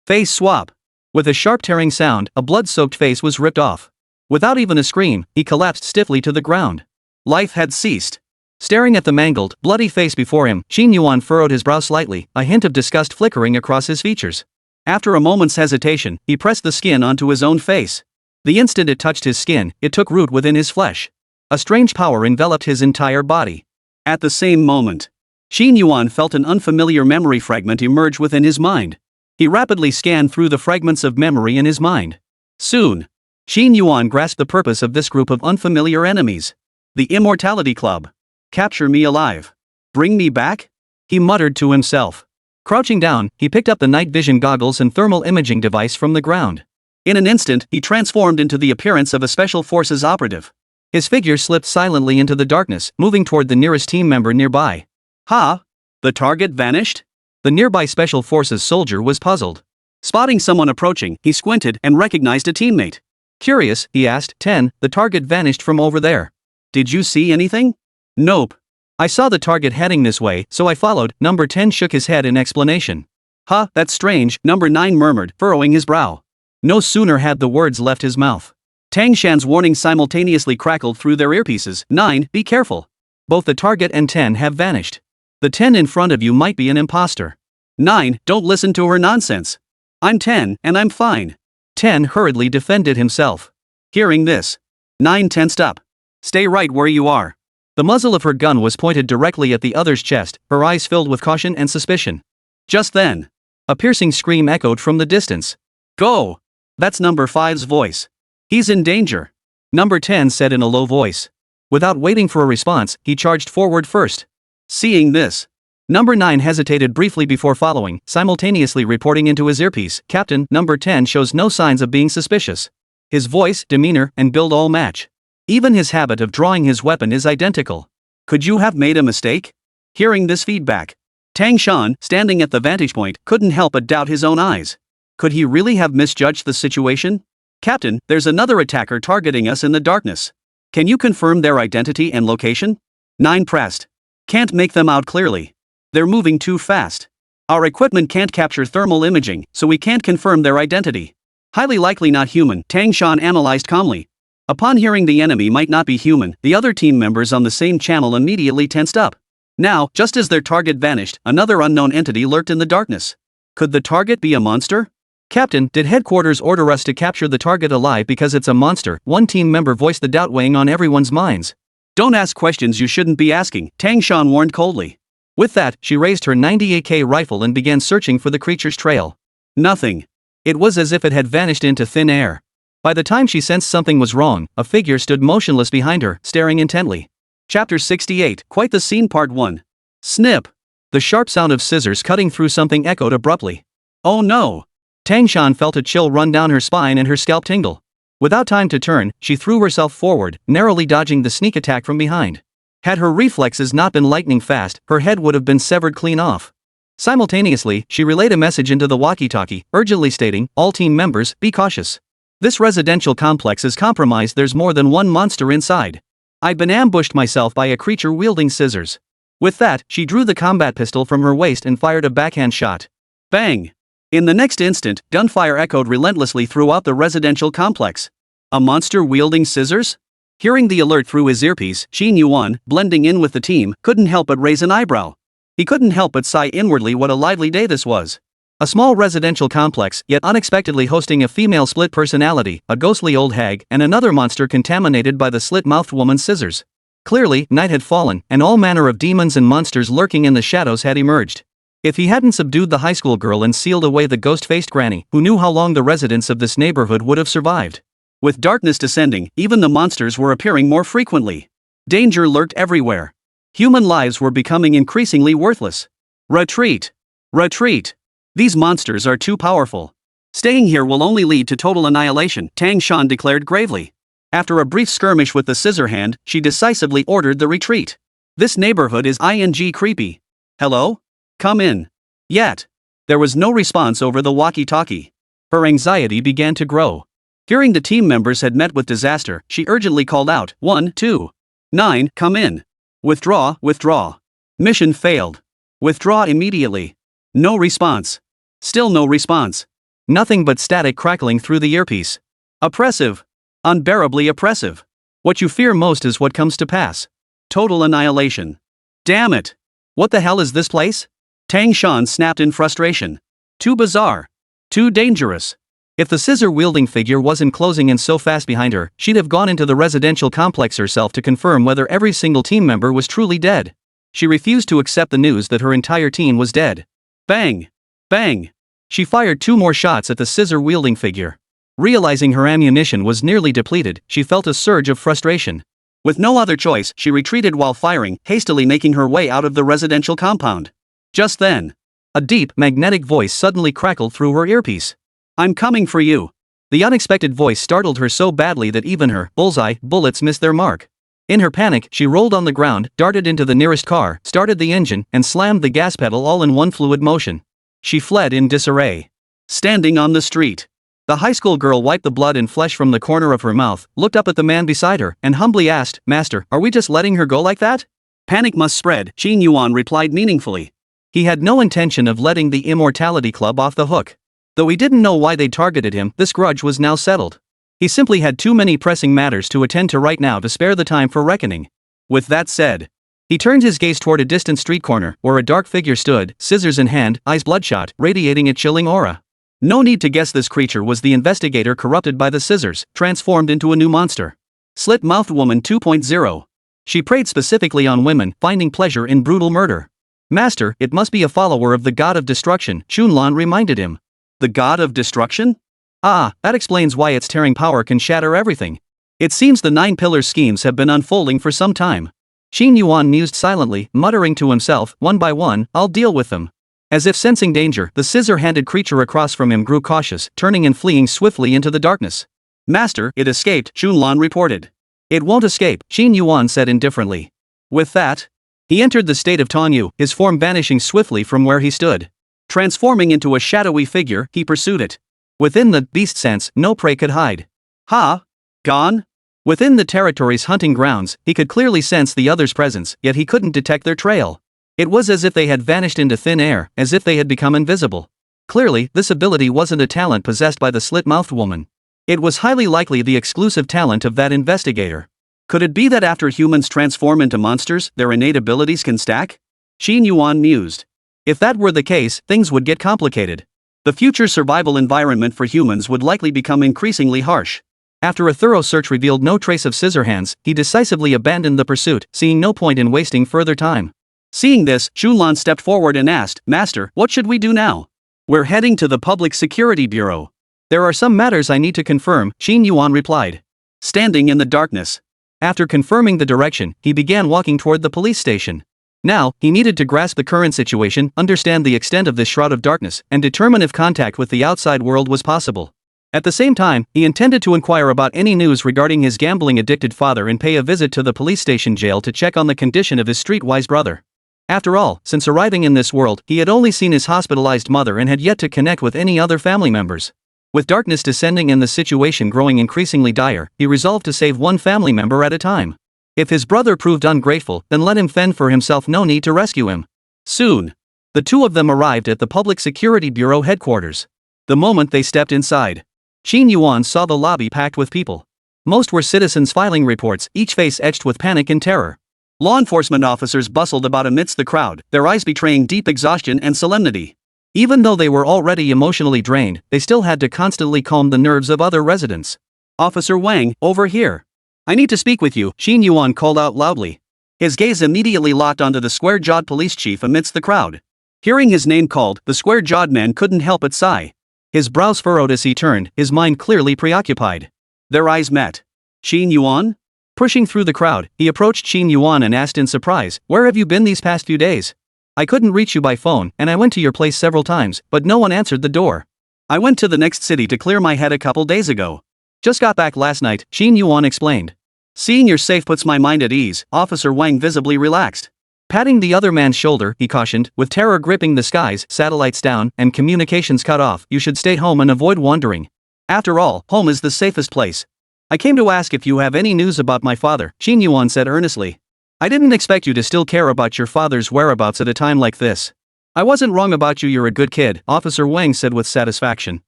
Face swap. With a sharp tearing sound, a blood-soaked face was ripped off. Without even a scream, he collapsed stiffly to the ground. Life had ceased. Staring at the mangled, bloody face before him, Qin Yuan furrowed his brow slightly, a hint of disgust flickering across his features. After a moment's hesitation, he pressed the skin onto his own face. The instant it touched his skin, it took root within his flesh. A strange power enveloped his entire body. At the same moment, Qin Yuan felt an unfamiliar memory fragment emerge within his mind. He rapidly scanned through the fragments of memory in his mind. Soon, Qin Yuan grasped the purpose of this group of unfamiliar enemies. The Immortality Club. Capture me alive. Bring me back? He muttered to himself. Crouching down, he picked up the night vision goggles and thermal imaging device from the ground. In an instant, he transformed into the appearance of a Special Forces operative. His figure slipped silently into the darkness, moving toward the nearest team member nearby. Ha! The target vanished? The nearby Special Forces soldier was puzzled. Spotting someone approaching, he squinted and recognized a teammate. Curious, he asked, 10, the target vanished from over there. Did you see anything? Nope. I saw the target heading this way, so I followed. Number 10 shook his head in explanation. Huh, that's strange, Number 9 murmured, furrowing his brow. No sooner had the words left his mouth. Tang Shan's warning simultaneously crackled through their earpieces. 9, be careful. Both the target and 10 have vanished. The 10 in front of you might be an imposter. 9, don't listen to her nonsense. I'm 10, and I'm fine. 10 hurriedly defended himself. Hearing this, 9 tensed up. Stay right where you are. The muzzle of her gun was pointed directly at the other's chest, her eyes filled with caution and suspicion. Just then, a piercing scream echoed from the distance. Go! That's number 5's voice. He's in danger. Number 10 said in a low voice. Without waiting for a response, he charged forward first. Seeing this, number 9 hesitated briefly before following, simultaneously reporting into his earpiece, Captain, number 10 shows no signs of being suspicious. His voice, demeanor, and build all match. Even his habit of drawing his weapon is identical. Could you have made a mistake? Hearing this feedback, Tang Shan, standing at the vantage point, couldn't help but doubt his own eyes. Could he really have misjudged the situation? Captain, there's another attacker targeting us in the darkness. Can you confirm their identity and location? 9 pressed. Can't make them out clearly. They're moving too fast. Our equipment can't capture thermal imaging, so we can't confirm their identity. Highly likely not human, Tang Shan analyzed calmly. Upon hearing the enemy might not be human, the other team members on the same channel immediately tensed up. Now, just as their target vanished, another unknown entity lurked in the darkness. Could the target be a monster? Captain, did headquarters order us to capture the target alive because it's a monster? One team member voiced the doubt weighing on everyone's minds. Don't ask questions you shouldn't be asking, Tang Shan warned coldly. With that, she raised her 98K rifle and began searching for the creature's trail. Nothing. It was as if it had vanished into thin air. By the time she sensed something was wrong, a figure stood motionless behind her, staring intently. Chapter 68, Quite the Scene Part 1. Snip! The sharp sound of scissors cutting through something echoed abruptly. Oh no! Tang Shan felt a chill run down her spine and her scalp tingle. Without time to turn, she threw herself forward, narrowly dodging the sneak attack from behind. Had her reflexes not been lightning fast, her head would have been severed clean off. Simultaneously, she relayed a message into the walkie-talkie, urgently stating, all team members, be cautious. This residential complex is compromised, there's more than one monster inside. I've been ambushed myself by a creature wielding scissors. With that, she drew the combat pistol from her waist and fired a backhand shot. Bang! In the next instant, gunfire echoed relentlessly throughout the residential complex. A monster wielding scissors? Hearing the alert through his earpiece, Qin Yuan, blending in with the team, couldn't help but raise an eyebrow. He couldn't help but sigh inwardly what a lively day this was. A small residential complex, yet unexpectedly hosting a female split personality, a ghostly old hag, and another monster contaminated by the slit-mouthed woman's scissors. Clearly, night had fallen, and all manner of demons and monsters lurking in the shadows had emerged. If he hadn't subdued the high school girl and sealed away the ghost-faced granny, who knew how long the residents of this neighborhood would have survived? With darkness descending, even the monsters were appearing more frequently. Danger lurked everywhere. Human lives were becoming increasingly worthless. Retreat! Retreat! These monsters are too powerful. Staying here will only lead to total annihilation, Tang Shan declared gravely. After a brief skirmish with the scissor hand, she decisively ordered the retreat. This neighborhood is creepy. Hello? Come in. Yet. There was no response over the walkie-talkie. Her anxiety began to grow. Hearing the team members had met with disaster, she urgently called out, 1, 2, 9, come in. Withdraw, withdraw. Mission failed. Withdraw immediately. No response. Still no response. Nothing but static crackling through the earpiece. Oppressive. Unbearably oppressive. What you fear most is what comes to pass. Total annihilation. Damn it. What the hell is this place? Tang Shan snapped in frustration. Too bizarre. Too dangerous. If the scissor-wielding figure wasn't closing in so fast behind her, she'd have gone into the residential complex herself to confirm whether every single team member was truly dead. She refused to accept the news that her entire team was dead. Bang! Bang! She fired 2 more shots at the scissor-wielding figure. Realizing her ammunition was nearly depleted, she felt a surge of frustration. With no other choice, she retreated while firing, hastily making her way out of the residential compound. Just then, a deep, magnetic voice suddenly crackled through her earpiece. I'm coming for you. The unexpected voice startled her so badly that even her bullseye bullets missed their mark. In her panic, she rolled on the ground, darted into the nearest car, started the engine, and slammed the gas pedal all in one fluid motion. She fled in disarray. Standing on the street, the high school girl wiped the blood and flesh from the corner of her mouth, looked up at the man beside her, and humbly asked, Master, are we just letting her go like that? Panic must spread, Qin Yuan replied meaningfully. He had no intention of letting the Immortality Club off the hook. Though he didn't know why they targeted him, this grudge was now settled. He simply had too many pressing matters to attend to right now to spare the time for reckoning. With that said, He turned his gaze toward a distant street corner, where a dark figure stood, scissors in hand, eyes bloodshot, radiating a chilling aura. No need to guess this creature was the investigator corrupted by the scissors, transformed into a new monster. Slit-mouthed woman 2.0. She preyed specifically on women, finding pleasure in brutal murder. Master, it must be a follower of the god of destruction, Shunlan reminded him. The god of destruction? Ah, that explains why its tearing power can shatter everything. It seems the 9-pillar schemes have been unfolding for some time. Qin Yuan mused silently, muttering to himself, one by one, I'll deal with them. As if sensing danger, the scissor-handed creature across from him grew cautious, turning and fleeing swiftly into the darkness. Master, it escaped, Shunlan reported. It won't escape, Qin Yuan said indifferently. With that, he entered the state of Tanyu, his form vanishing swiftly from where he stood. Transforming into a shadowy figure, he pursued it. Within the beast sense, no prey could hide. Ha! Gone? Within the territory's hunting grounds, he could clearly sense the other's presence, yet he couldn't detect their trail. It was as if they had vanished into thin air, as if they had become invisible. Clearly, this ability wasn't a talent possessed by the slit-mouthed woman. It was highly likely the exclusive talent of that investigator. Could it be that after humans transform into monsters, their innate abilities can stack? Qin Yuan mused. If that were the case, things would get complicated. The future survival environment for humans would likely become increasingly harsh. After a thorough search revealed no trace of Scissorhands, he decisively abandoned the pursuit, seeing no point in wasting further time. Seeing this, Shunlan stepped forward and asked, Master, what should we do now? We're heading to the Public Security Bureau. There are some matters I need to confirm, Qin Yuan replied. Standing in the darkness. After confirming the direction, he began walking toward the police station. Now, he needed to grasp the current situation, understand the extent of this shroud of darkness, and determine if contact with the outside world was possible. At the same time, he intended to inquire about any news regarding his gambling-addicted father and pay a visit to the police station jail to check on the condition of his streetwise brother. After all, since arriving in this world, he had only seen his hospitalized mother and had yet to connect with any other family members. With darkness descending and the situation growing increasingly dire, he resolved to save one family member at a time. If his brother proved ungrateful, then let him fend for himself, no need to rescue him. Soon, the two of them arrived at the Public Security Bureau headquarters. The moment they stepped inside, Qin Yuan saw the lobby packed with people. Most were citizens filing reports, each face etched with panic and terror. Law enforcement officers bustled about amidst the crowd, their eyes betraying deep exhaustion and solemnity. Even though they were already emotionally drained, they still had to constantly calm the nerves of other residents. Officer Wang, over here. I need to speak with you, Qin Yuan called out loudly. His gaze immediately locked onto the square-jawed police chief amidst the crowd. Hearing his name called, the square-jawed man couldn't help but sigh. His brows furrowed as he turned, his mind clearly preoccupied. Their eyes met. Qin Yuan? Pushing through the crowd, he approached Qin Yuan and asked in surprise, where have you been these past few days? I couldn't reach you by phone, and I went to your place several times, but no one answered the door. I went to the next city to clear my head a couple days ago. Just got back last night, Qin Yuan explained. Seeing you're safe puts my mind at ease, Officer Wang visibly relaxed. Patting the other man's shoulder, he cautioned, with terror gripping the skies, satellites down, and communications cut off, you should stay home and avoid wandering. After all, home is the safest place. I came to ask if you have any news about my father, Qin Yuan said earnestly. I didn't expect you to still care about your father's whereabouts at a time like this. I wasn't wrong about you, you're a good kid, Officer Wang said with satisfaction.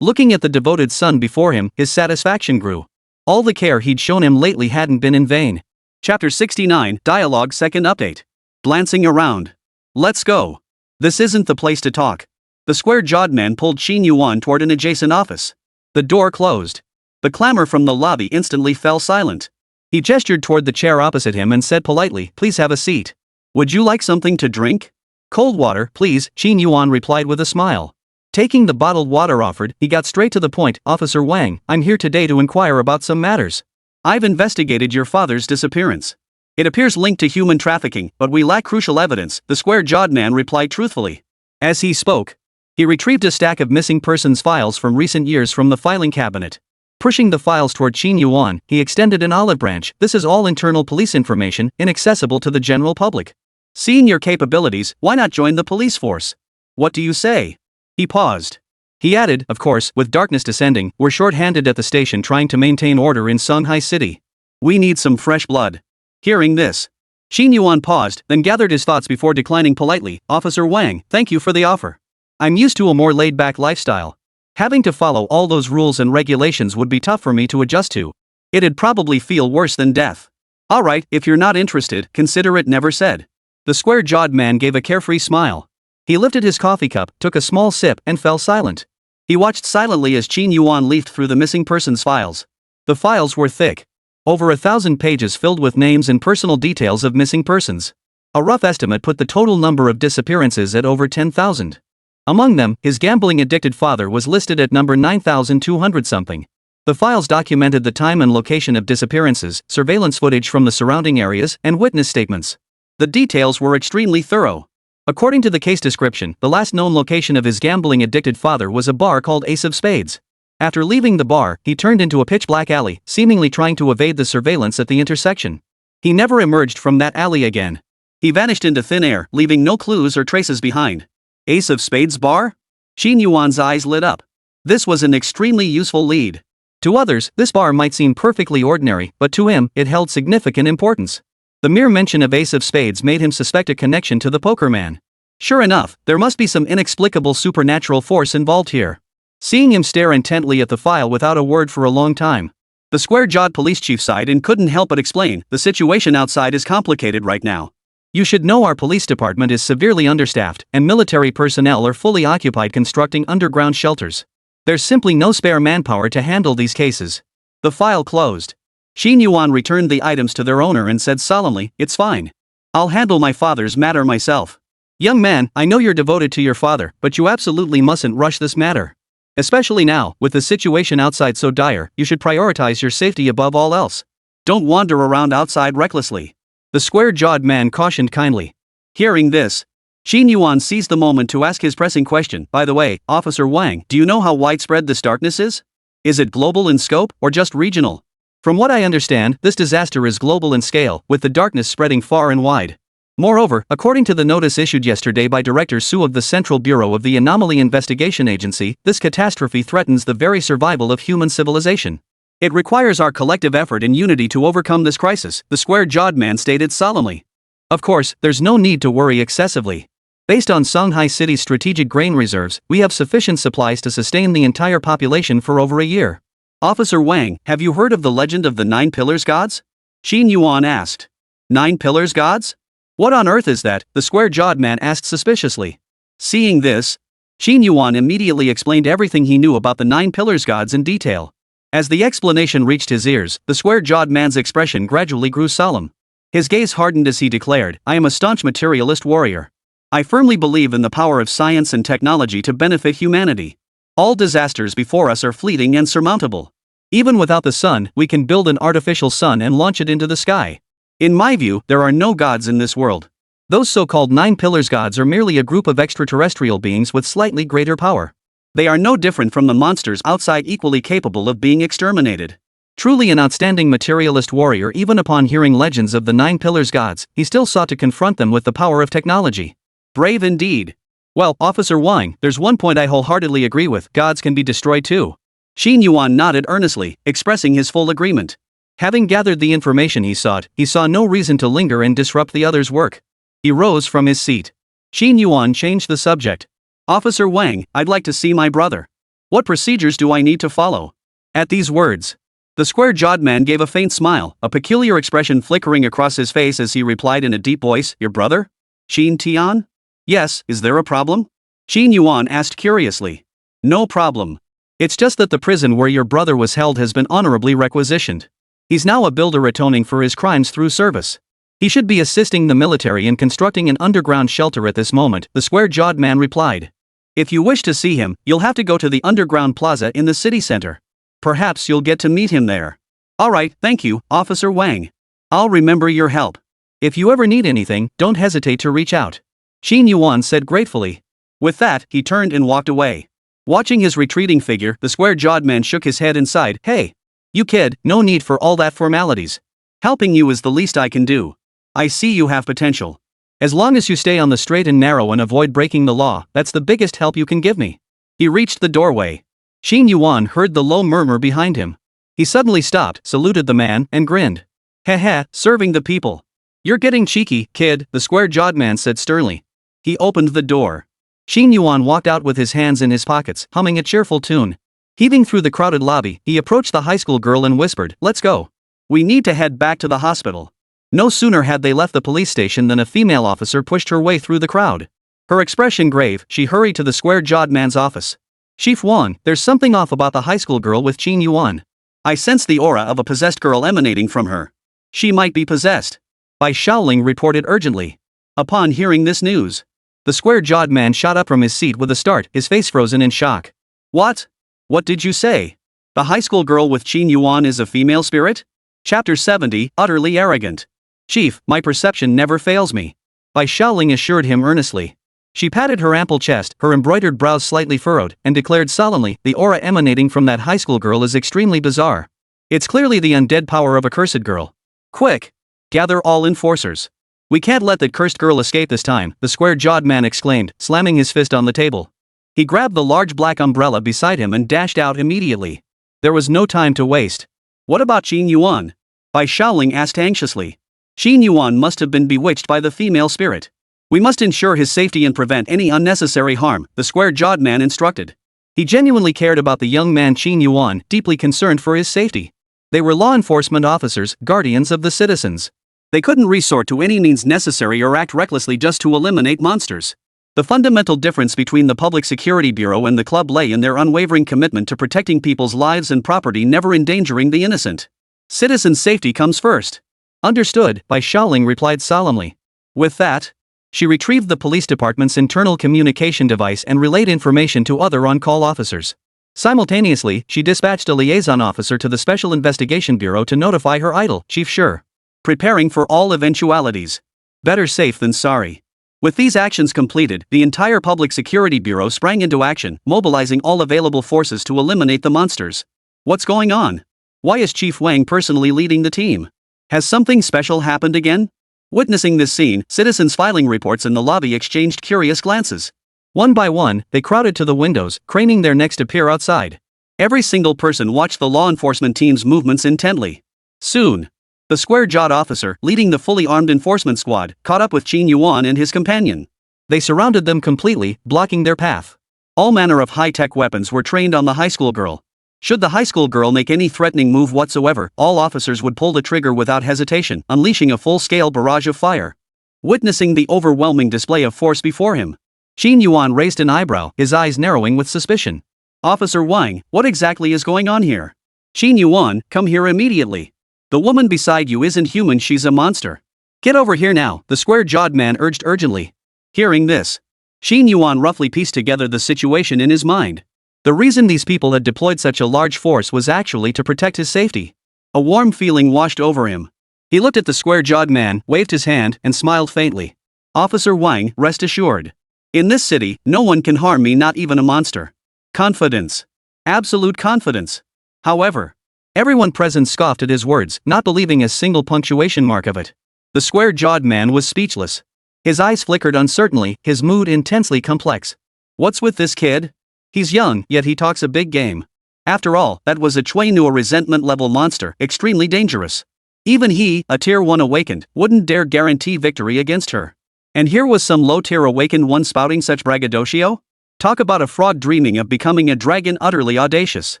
Looking at the devoted son before him, his satisfaction grew. All the care he'd shown him lately hadn't been in vain. Chapter 69, Dialogue Second Update. Glancing around. Let's go. This isn't the place to talk. The square-jawed man pulled Qin Yuan toward an adjacent office. The door closed. The clamor from the lobby instantly fell silent. He gestured toward the chair opposite him and said politely, please have a seat. Would you like something to drink? Cold water, please, Qin Yuan replied with a smile. Taking the bottled water offered, he got straight to the point, Officer Wang, I'm here today to inquire about some matters. I've investigated your father's disappearance. It appears linked to human trafficking, but we lack crucial evidence, the square-jawed man replied truthfully. As he spoke, he retrieved a stack of missing persons files from recent years from the filing cabinet. Pushing the files toward Qin Yuan, he extended an olive branch. This is all internal police information, inaccessible to the general public. Seeing your capabilities, why not join the police force? What do you say? He paused. He added, of course, with darkness descending, we're short-handed at the station trying to maintain order in Songhai City. We need some fresh blood. Hearing this, Qin Yuan paused, then gathered his thoughts before declining politely, Officer Wang, thank you for the offer. I'm used to a more laid-back lifestyle. Having to follow all those rules and regulations would be tough for me to adjust to. It'd probably feel worse than death. Alright, if you're not interested, consider it never said. The square-jawed man gave a carefree smile. He lifted his coffee cup, took a small sip, and fell silent. He watched silently as Qin Yuan leafed through the missing persons files. The files were thick. Over 1,000 pages filled with names and personal details of missing persons. A rough estimate put the total number of disappearances at over 10,000. Among them, his gambling-addicted father was listed at number 9,200-something. The files documented the time and location of disappearances, surveillance footage from the surrounding areas, and witness statements. The details were extremely thorough. According to the case description, the last known location of his gambling-addicted father was a bar called Ace of Spades. After leaving the bar, he turned into a pitch-black alley, seemingly trying to evade the surveillance at the intersection. He never emerged from that alley again. He vanished into thin air, leaving no clues or traces behind. Ace of Spades bar? Qin Yuan's eyes lit up. This was an extremely useful lead. To others, this bar might seem perfectly ordinary, but to him, it held significant importance. The mere mention of Ace of Spades made him suspect a connection to the poker man. Sure enough, there must be some inexplicable supernatural force involved here. Seeing him stare intently at the file without a word for a long time, the square-jawed police chief sighed and couldn't help but explain, the situation outside is complicated right now. You should know our police department is severely understaffed, and military personnel are fully occupied constructing underground shelters. There's simply no spare manpower to handle these cases. The file closed. Qin Yuan returned the items to their owner and said solemnly, "It's fine. I'll handle my father's matter myself." Young man, I know you're devoted to your father, but you absolutely mustn't rush this matter. Especially now, with the situation outside so dire, you should prioritize your safety above all else. Don't wander around outside recklessly. The square-jawed man cautioned kindly. Hearing this, Qin Yuan seized the moment to ask his pressing question. By the way, Officer Wang, do you know how widespread this darkness is? Is it global in scope, or just regional? From what I understand, this disaster is global in scale, with the darkness spreading far and wide. Moreover, according to the notice issued yesterday by Director Su of the Central Bureau of the Anomaly Investigation Agency, this catastrophe threatens the very survival of human civilization. It requires our collective effort and unity to overcome this crisis, the square-jawed man stated solemnly. Of course, there's no need to worry excessively. Based on Shanghai City's strategic grain reserves, we have sufficient supplies to sustain the entire population for over a year. Officer Wang, have you heard of the legend of the 9 Pillars Gods? Qin Yuan asked. 9 Pillars Gods? What on earth is that? The square-jawed man asked suspiciously. Seeing this, Qin Yuan immediately explained everything he knew about the 9 Pillars Gods in detail. As the explanation reached his ears, the square-jawed man's expression gradually grew solemn. His gaze hardened as he declared, I am a staunch materialist warrior. I firmly believe in the power of science and technology to benefit humanity. All disasters before us are fleeting and surmountable. Even without the sun, we can build an artificial sun and launch it into the sky. In my view, there are no gods in this world. Those so-called 9 Pillars Gods are merely a group of extraterrestrial beings with slightly greater power. They are no different from the monsters outside, equally capable of being exterminated. Truly an outstanding materialist warrior. Even upon hearing legends of the 9 Pillars Gods, he still sought to confront them with the power of technology. Brave indeed. Well, Officer Wang, there's one point I wholeheartedly agree with, gods can be destroyed too. Qin Yuan nodded earnestly, expressing his full agreement. Having gathered the information he sought, he saw no reason to linger and disrupt the other's work. He rose from his seat. Qin Yuan changed the subject. Officer Wang, I'd like to see my brother. What procedures do I need to follow? At these words, the square-jawed man gave a faint smile, a peculiar expression flickering across his face as he replied in a deep voice, Your brother? Qin Tian? Yes, is there a problem? Qin Yuan asked curiously. No problem. It's just that the prison where your brother was held has been honorably requisitioned. He's now a builder atoning for his crimes through service. He should be assisting the military in constructing an underground shelter at this moment, the square-jawed man replied. If you wish to see him, you'll have to go to the underground plaza in the city center. Perhaps you'll get to meet him there. Alright, thank you, Officer Wang. I'll remember your help. If you ever need anything, don't hesitate to reach out. Qin Yuan said gratefully. With that, he turned and walked away. Watching his retreating figure, the square-jawed man shook his head and sighed, Hey! You kid, no need for all that formalities. Helping you is the least I can do. I see you have potential. As long as you stay on the straight and narrow and avoid breaking the law, that's the biggest help you can give me. He reached the doorway. Qin Yuan heard the low murmur behind him. He suddenly stopped, saluted the man, and grinned. Heh, serving the people. You're getting cheeky, kid, the square-jawed man said sternly. He opened the door. Qin Yuan walked out with his hands in his pockets, humming a cheerful tune. Heaving through the crowded lobby, he approached the high school girl and whispered, Let's go. We need to head back to the hospital. No sooner had they left the police station than a female officer pushed her way through the crowd. Her expression grave, she hurried to the square-jawed man's office. "Chief Wang, there's something off about the high school girl with Qin Yuan. I sense the aura of a possessed girl emanating from her. She might be possessed." Bai Shaoling reported urgently. Upon hearing this news, the square-jawed man shot up from his seat with a start, his face frozen in shock. "What? What did you say? The high school girl with Qin Yuan is a female spirit?" Chapter 70, Utterly Arrogant. "Chief, my perception never fails me," Bai Shaoling assured him earnestly. She patted her ample chest, her embroidered brows slightly furrowed, and declared solemnly, "The aura emanating from that high school girl is extremely bizarre. It's clearly the undead power of a cursed girl. Quick! Gather all enforcers. We can't let that cursed girl escape this time," the square-jawed man exclaimed, slamming his fist on the table. He grabbed the large black umbrella beside him and dashed out immediately. There was no time to waste. "What about Qin Yuan?" Bai Shaoling asked anxiously. "Qin Yuan must have been bewitched by the female spirit. We must ensure his safety and prevent any unnecessary harm," the square-jawed man instructed. He genuinely cared about the young man Qin Yuan, deeply concerned for his safety. They were law enforcement officers, guardians of the citizens. They couldn't resort to any means necessary or act recklessly just to eliminate monsters. The fundamental difference between the Public Security Bureau and the club lay in their unwavering commitment to protecting people's lives and property, never endangering the innocent. Citizen safety comes first. "Understood," Bai Shaoling replied solemnly. With that, she retrieved the police department's internal communication device and relayed information to other on-call officers. Simultaneously, she dispatched a liaison officer to the Special Investigation Bureau to notify her idol, Chief Sure. Preparing for all eventualities. Better safe than sorry. With these actions completed, the entire Public Security Bureau sprang into action, mobilizing all available forces to eliminate the monsters. What's going on? Why is Chief Wang personally leading the team? Has something special happened again? Witnessing this scene, citizens filing reports in the lobby exchanged curious glances. One by one, they crowded to the windows, craning their necks to peer outside. Every single person watched the law enforcement team's movements intently. Soon, the square-jawed officer, leading the fully armed enforcement squad, caught up with Qin Yuan and his companion. They surrounded them completely, blocking their path. All manner of high-tech weapons were trained on the high school girl. Should the high school girl make any threatening move whatsoever, all officers would pull the trigger without hesitation, unleashing a full-scale barrage of fire. Witnessing the overwhelming display of force before him, Qin Yuan raised an eyebrow, his eyes narrowing with suspicion. "Officer Wang, what exactly is going on here?" "Qin Yuan, come here immediately. The woman beside you isn't human, she's a monster. Get over here now," the square-jawed man urged urgently. Hearing this, Qin Yuan roughly pieced together the situation in his mind. The reason these people had deployed such a large force was actually to protect his safety. A warm feeling washed over him. He looked at the square-jawed man, waved his hand, and smiled faintly. "Officer Wang, rest assured. In this city, no one can harm me, not even a monster." Confidence. Absolute confidence. However, everyone present scoffed at his words, not believing a single punctuation mark of it. The square-jawed man was speechless. His eyes flickered uncertainly, his mood intensely complex. What's with this kid? He's young, yet he talks a big game. After all, that was a Chuanua resentment-level monster, extremely dangerous. Even he, a Tier 1 awakened, wouldn't dare guarantee victory against her. And here was some low-tier awakened one spouting such braggadocio? Talk about a fraud dreaming of becoming a dragon, utterly audacious.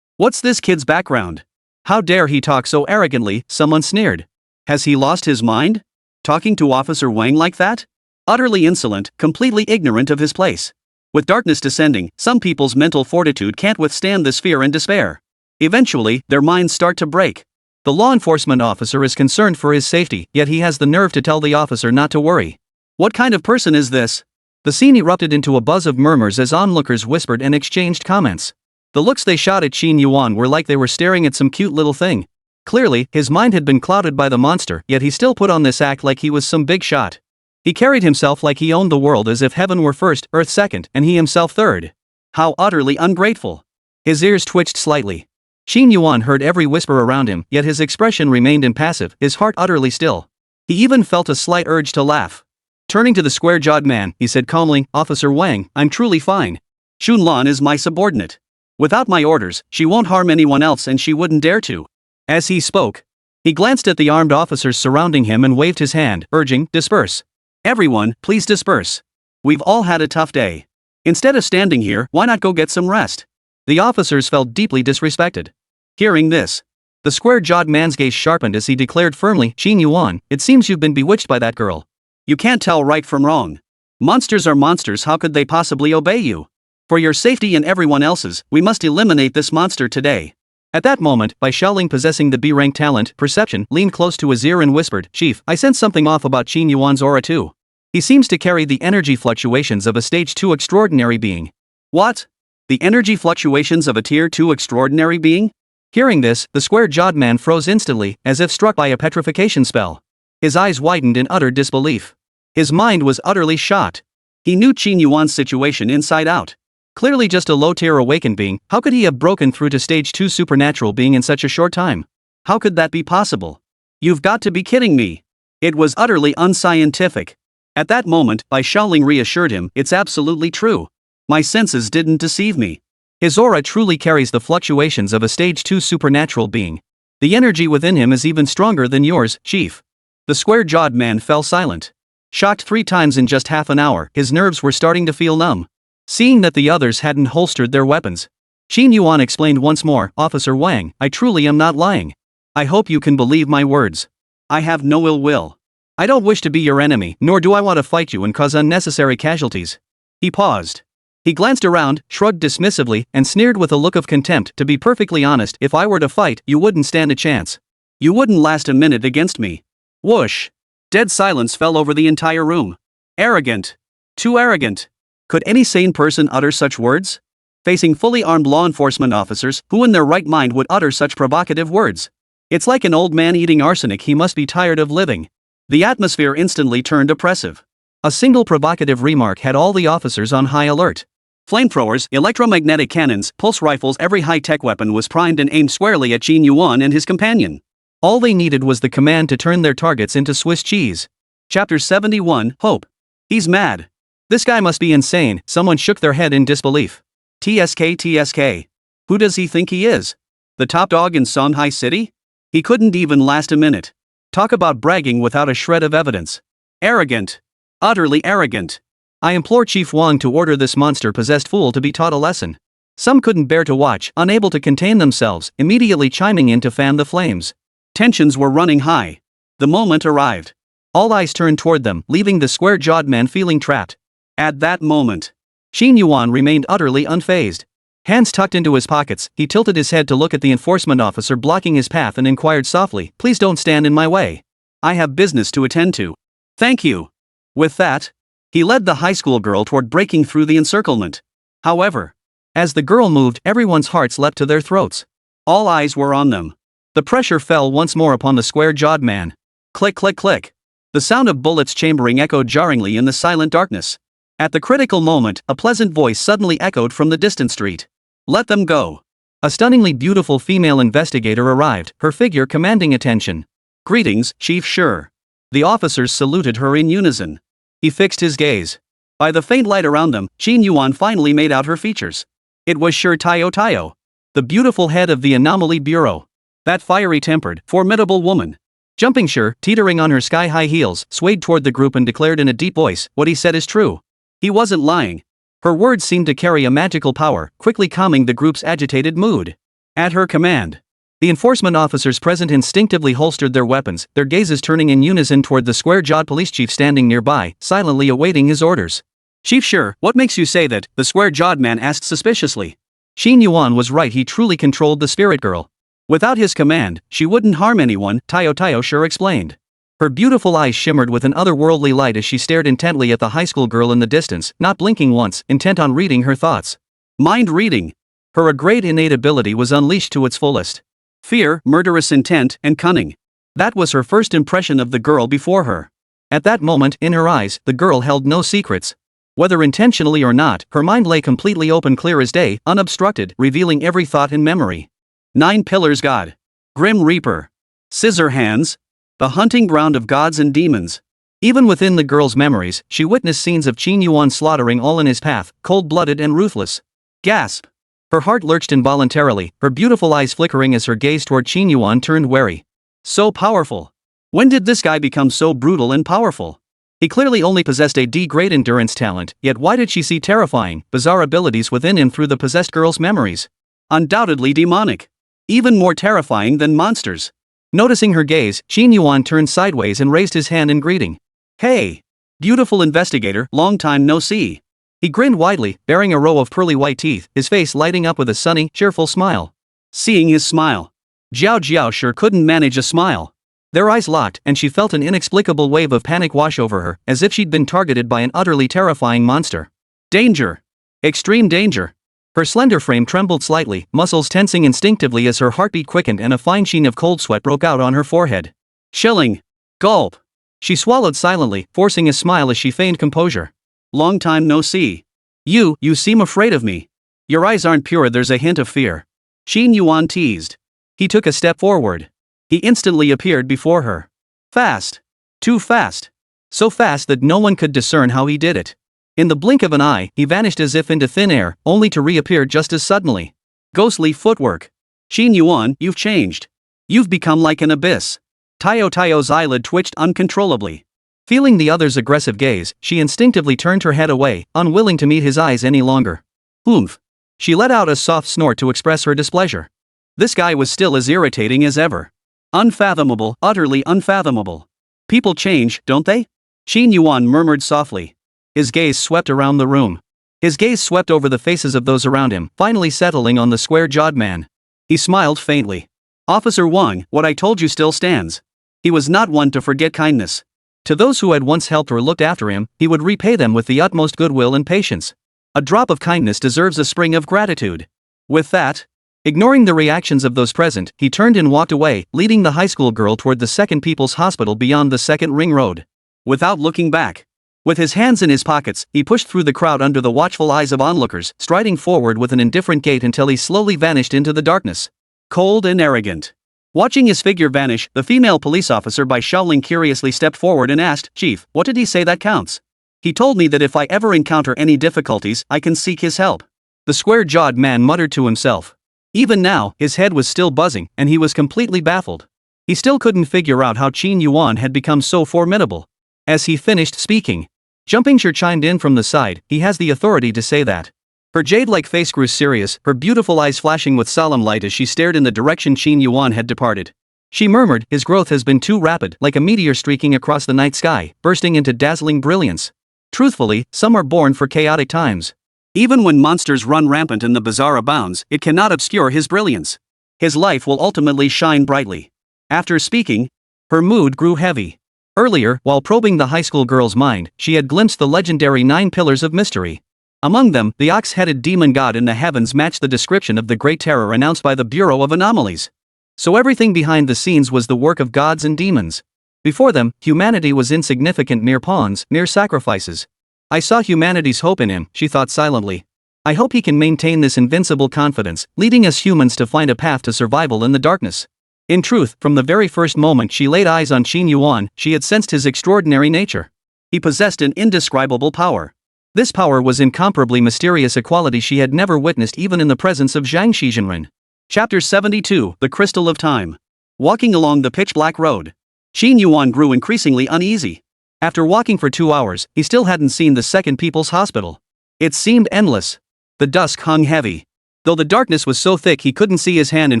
What's this kid's background? How dare he talk so arrogantly, someone sneered. Has he lost his mind? Talking to Officer Wang like that? Utterly insolent, completely ignorant of his place. With darkness descending, some people's mental fortitude can't withstand this fear and despair. Eventually, their minds start to break. The law enforcement officer is concerned for his safety, yet he has the nerve to tell the officer not to worry. What kind of person is this? The scene erupted into a buzz of murmurs as onlookers whispered and exchanged comments. The looks they shot at Qin Yuan were like they were staring at some cute little thing. Clearly, his mind had been clouded by the monster, yet he still put on this act like he was some big shot. He carried himself like he owned the world, as if heaven were first, earth second, and he himself third. How utterly ungrateful. His ears twitched slightly. Qin Yuan heard every whisper around him, yet his expression remained impassive, his heart utterly still. He even felt a slight urge to laugh. Turning to the square-jawed man, he said calmly, "Officer Wang, I'm truly fine. Xunlan is my subordinate. Without my orders, she won't harm anyone else, and she wouldn't dare to." As he spoke, he glanced at the armed officers surrounding him and waved his hand, urging, "Disperse. Everyone, please disperse. We've all had a tough day. Instead of standing here, why not go get some rest?" The officers felt deeply disrespected. Hearing this, The square-jawed man's gaze sharpened as he declared firmly, Qin Yuan, it seems you've been bewitched by that girl. You can't tell right from wrong. Monsters are monsters, how could they possibly obey you? For your safety and everyone else's, we must eliminate this monster today. At that moment, Bai Shaoling, possessing the B-rank talent, perception, leaned close to his ear and whispered, Chief, I sense something off about Qin Yuan's aura too. He seems to carry the energy fluctuations of a stage 2 extraordinary being. What? The energy fluctuations of a tier 2 extraordinary being? Hearing this, the square-jawed man froze instantly, as if struck by a petrification spell. His eyes widened in utter disbelief. His mind was utterly shot. He knew Qin Yuan's situation inside out. Clearly just a low-tier awakened being, how could he have broken through to stage 2 supernatural being in such a short time? How could that be possible? You've got to be kidding me. It was utterly unscientific. At that moment, Bai Shaoling reassured him, it's absolutely true. My senses didn't deceive me. His aura truly carries the fluctuations of a stage 2 supernatural being. The energy within him is even stronger than yours, Chief. The square-jawed man fell silent. Shocked 3 times in just half an hour, his nerves were starting to feel numb. Seeing that the others hadn't holstered their weapons, Qin Yuan explained once more, Officer Wang, I truly am not lying. I hope you can believe my words. I have no ill will. I don't wish to be your enemy, nor do I want to fight you and cause unnecessary casualties. He paused. He glanced around, shrugged dismissively, and sneered with a look of contempt. To be perfectly honest, if I were to fight, you wouldn't stand a chance. You wouldn't last a minute against me. Whoosh! Dead silence fell over the entire room. Arrogant. Too arrogant. Could any sane person utter such words? Facing fully armed law enforcement officers, who in their right mind would utter such provocative words? It's like an old man eating arsenic, he must be tired of living. The atmosphere instantly turned oppressive. A single provocative remark had all the officers on high alert. Flamethrowers, electromagnetic cannons, pulse rifles, every high-tech weapon was primed and aimed squarely at Qin Yuan and his companion. All they needed was the command to turn their targets into Swiss cheese. Chapter 71, Hope. He's mad. This guy must be insane, someone shook their head in disbelief. TSK. Who does he think he is? The top dog in Songhai City? He couldn't even last a minute. Talk about bragging without a shred of evidence. Arrogant. Utterly arrogant. I implore Chief Wang to order this monster-possessed fool to be taught a lesson. Some couldn't bear to watch, unable to contain themselves, immediately chiming in to fan the flames. Tensions were running high. The moment arrived. All eyes turned toward them, leaving the square-jawed man feeling trapped. At that moment, Qin Yuan remained utterly unfazed. Hands tucked into his pockets, he tilted his head to look at the enforcement officer blocking his path and inquired softly, Please don't stand in my way. I have business to attend to. Thank you. With that, he led the high school girl toward breaking through the encirclement. However, as the girl moved, everyone's hearts leapt to their throats. All eyes were on them. The pressure fell once more upon the square-jawed man. Click, click, click. The sound of bullets chambering echoed jarringly in the silent darkness. At the critical moment, a pleasant voice suddenly echoed from the distant street. Let them go. A stunningly beautiful female investigator arrived, her figure commanding attention. Greetings, Chief Shi. The officers saluted her in unison. He fixed his gaze. By the faint light around them, Qin Yuan finally made out her features. It was Shi Tayo, the beautiful head of the Anomaly Bureau. That fiery-tempered, formidable woman. Jumping Shi, teetering on her sky-high heels, swayed toward the group and declared in a deep voice, what he said is true. He wasn't lying. Her words seemed to carry a magical power, quickly calming the group's agitated mood. At her command, the enforcement officers present instinctively holstered their weapons, their gazes turning in unison toward the square-jawed police chief standing nearby, silently awaiting his orders. Chief Shi, what makes you say that? The square-jawed man asked suspiciously. Qin Yuan was right, he truly controlled the spirit girl. Without his command, she wouldn't harm anyone, Tayo Shi explained. Her beautiful eyes shimmered with an otherworldly light as she stared intently at the high school girl in the distance, not blinking once, intent on reading her thoughts. Mind reading. Her great innate ability was unleashed to its fullest. Fear, murderous intent, and cunning. That was her first impression of the girl before her. At that moment, in her eyes, the girl held no secrets. Whether intentionally or not, her mind lay completely open, clear as day, unobstructed, revealing every thought and memory. 9 Pillars God. Grim Reaper. Scissor Hands. The hunting ground of gods and demons. Even within the girl's memories, she witnessed scenes of Qin Yuan slaughtering all in his path, cold-blooded and ruthless. Gasp. Her heart lurched involuntarily, her beautiful eyes flickering as her gaze toward Qin Yuan turned wary. So powerful. When did this guy become so brutal and powerful? He clearly only possessed a D-grade endurance talent, yet why did she see terrifying, bizarre abilities within him through the possessed girl's memories? Undoubtedly demonic. Even more terrifying than monsters. Noticing her gaze, Qin Yuan turned sideways and raised his hand in greeting. Hey! Beautiful investigator, long time no see. He grinned widely, baring a row of pearly white teeth, his face lighting up with a sunny, cheerful smile. Seeing his smile, Jiao Jiao sure couldn't manage a smile. Their eyes locked, and she felt an inexplicable wave of panic wash over her, as if she'd been targeted by an utterly terrifying monster. Danger! Extreme danger! Her slender frame trembled slightly, muscles tensing instinctively as her heartbeat quickened and a fine sheen of cold sweat broke out on her forehead. Chilling! Gulp! She swallowed silently, forcing a smile as she feigned composure. Long time no see. You seem afraid of me. Your eyes aren't pure, there's a hint of fear. Qin Yuan teased. He took a step forward. He instantly appeared before her. Fast. Too fast. So fast that no one could discern how he did it. In the blink of an eye, he vanished as if into thin air, only to reappear just as suddenly. Ghostly footwork. Qin Yuan, you've changed. You've become like an abyss. Tao's eyelid twitched uncontrollably. Feeling the other's aggressive gaze, she instinctively turned her head away, unwilling to meet his eyes any longer. Oomph. She let out a soft snort to express her displeasure. This guy was still as irritating as ever. Unfathomable, utterly unfathomable. People change, don't they? Qin Yuan murmured softly. His gaze swept around the room. His gaze swept over the faces of those around him, finally settling on the square-jawed man. He smiled faintly. Officer Wang, what I told you still stands. He was not one to forget kindness. To those who had once helped or looked after him, he would repay them with the utmost goodwill and patience. A drop of kindness deserves a spring of gratitude. With that, ignoring the reactions of those present, he turned and walked away, leading the high school girl toward the Second People's Hospital beyond the Second Ring Road. Without looking back. With his hands in his pockets, he pushed through the crowd under the watchful eyes of onlookers, striding forward with an indifferent gait until he slowly vanished into the darkness. Cold and arrogant. Watching his figure vanish, the female police officer by Shaolin curiously stepped forward and asked, Chief, what did he say that counts? He told me that if I ever encounter any difficulties, I can seek his help. The square-jawed man muttered to himself. Even now, his head was still buzzing, and he was completely baffled. He still couldn't figure out how Qin Yuan had become so formidable. As he finished speaking, Jumping Sure chimed in from the side, he has the authority to say that. Her jade-like face grew serious, her beautiful eyes flashing with solemn light as she stared in the direction Qin Yuan had departed. She murmured, his growth has been too rapid, like a meteor streaking across the night sky, bursting into dazzling brilliance. Truthfully, some are born for chaotic times. Even when monsters run rampant and the bizarre abounds, it cannot obscure his brilliance. His life will ultimately shine brightly. After speaking, her mood grew heavy. Earlier, while probing the high school girl's mind, she had glimpsed the legendary 9 pillars of mystery. Among them, the ox-headed demon god in the heavens matched the description of the Great Terror announced by the Bureau of Anomalies. So everything behind the scenes was the work of gods and demons. Before them, humanity was insignificant mere pawns, mere sacrifices. I saw humanity's hope in him, she thought silently. I hope he can maintain this invincible confidence, leading us humans to find a path to survival in the darkness. In truth, from the very first moment she laid eyes on Qin Yuan, she had sensed his extraordinary nature. He possessed an indescribable power. This power was incomparably mysterious, a quality she had never witnessed even in the presence of Zhang Shizhenren. Chapter 72, The Crystal of Time. Walking along the pitch-black road, Qin Yuan grew increasingly uneasy. After walking for 2 hours, he still hadn't seen the Second People's Hospital. It seemed endless. The dusk hung heavy. Though the darkness was so thick he couldn't see his hand in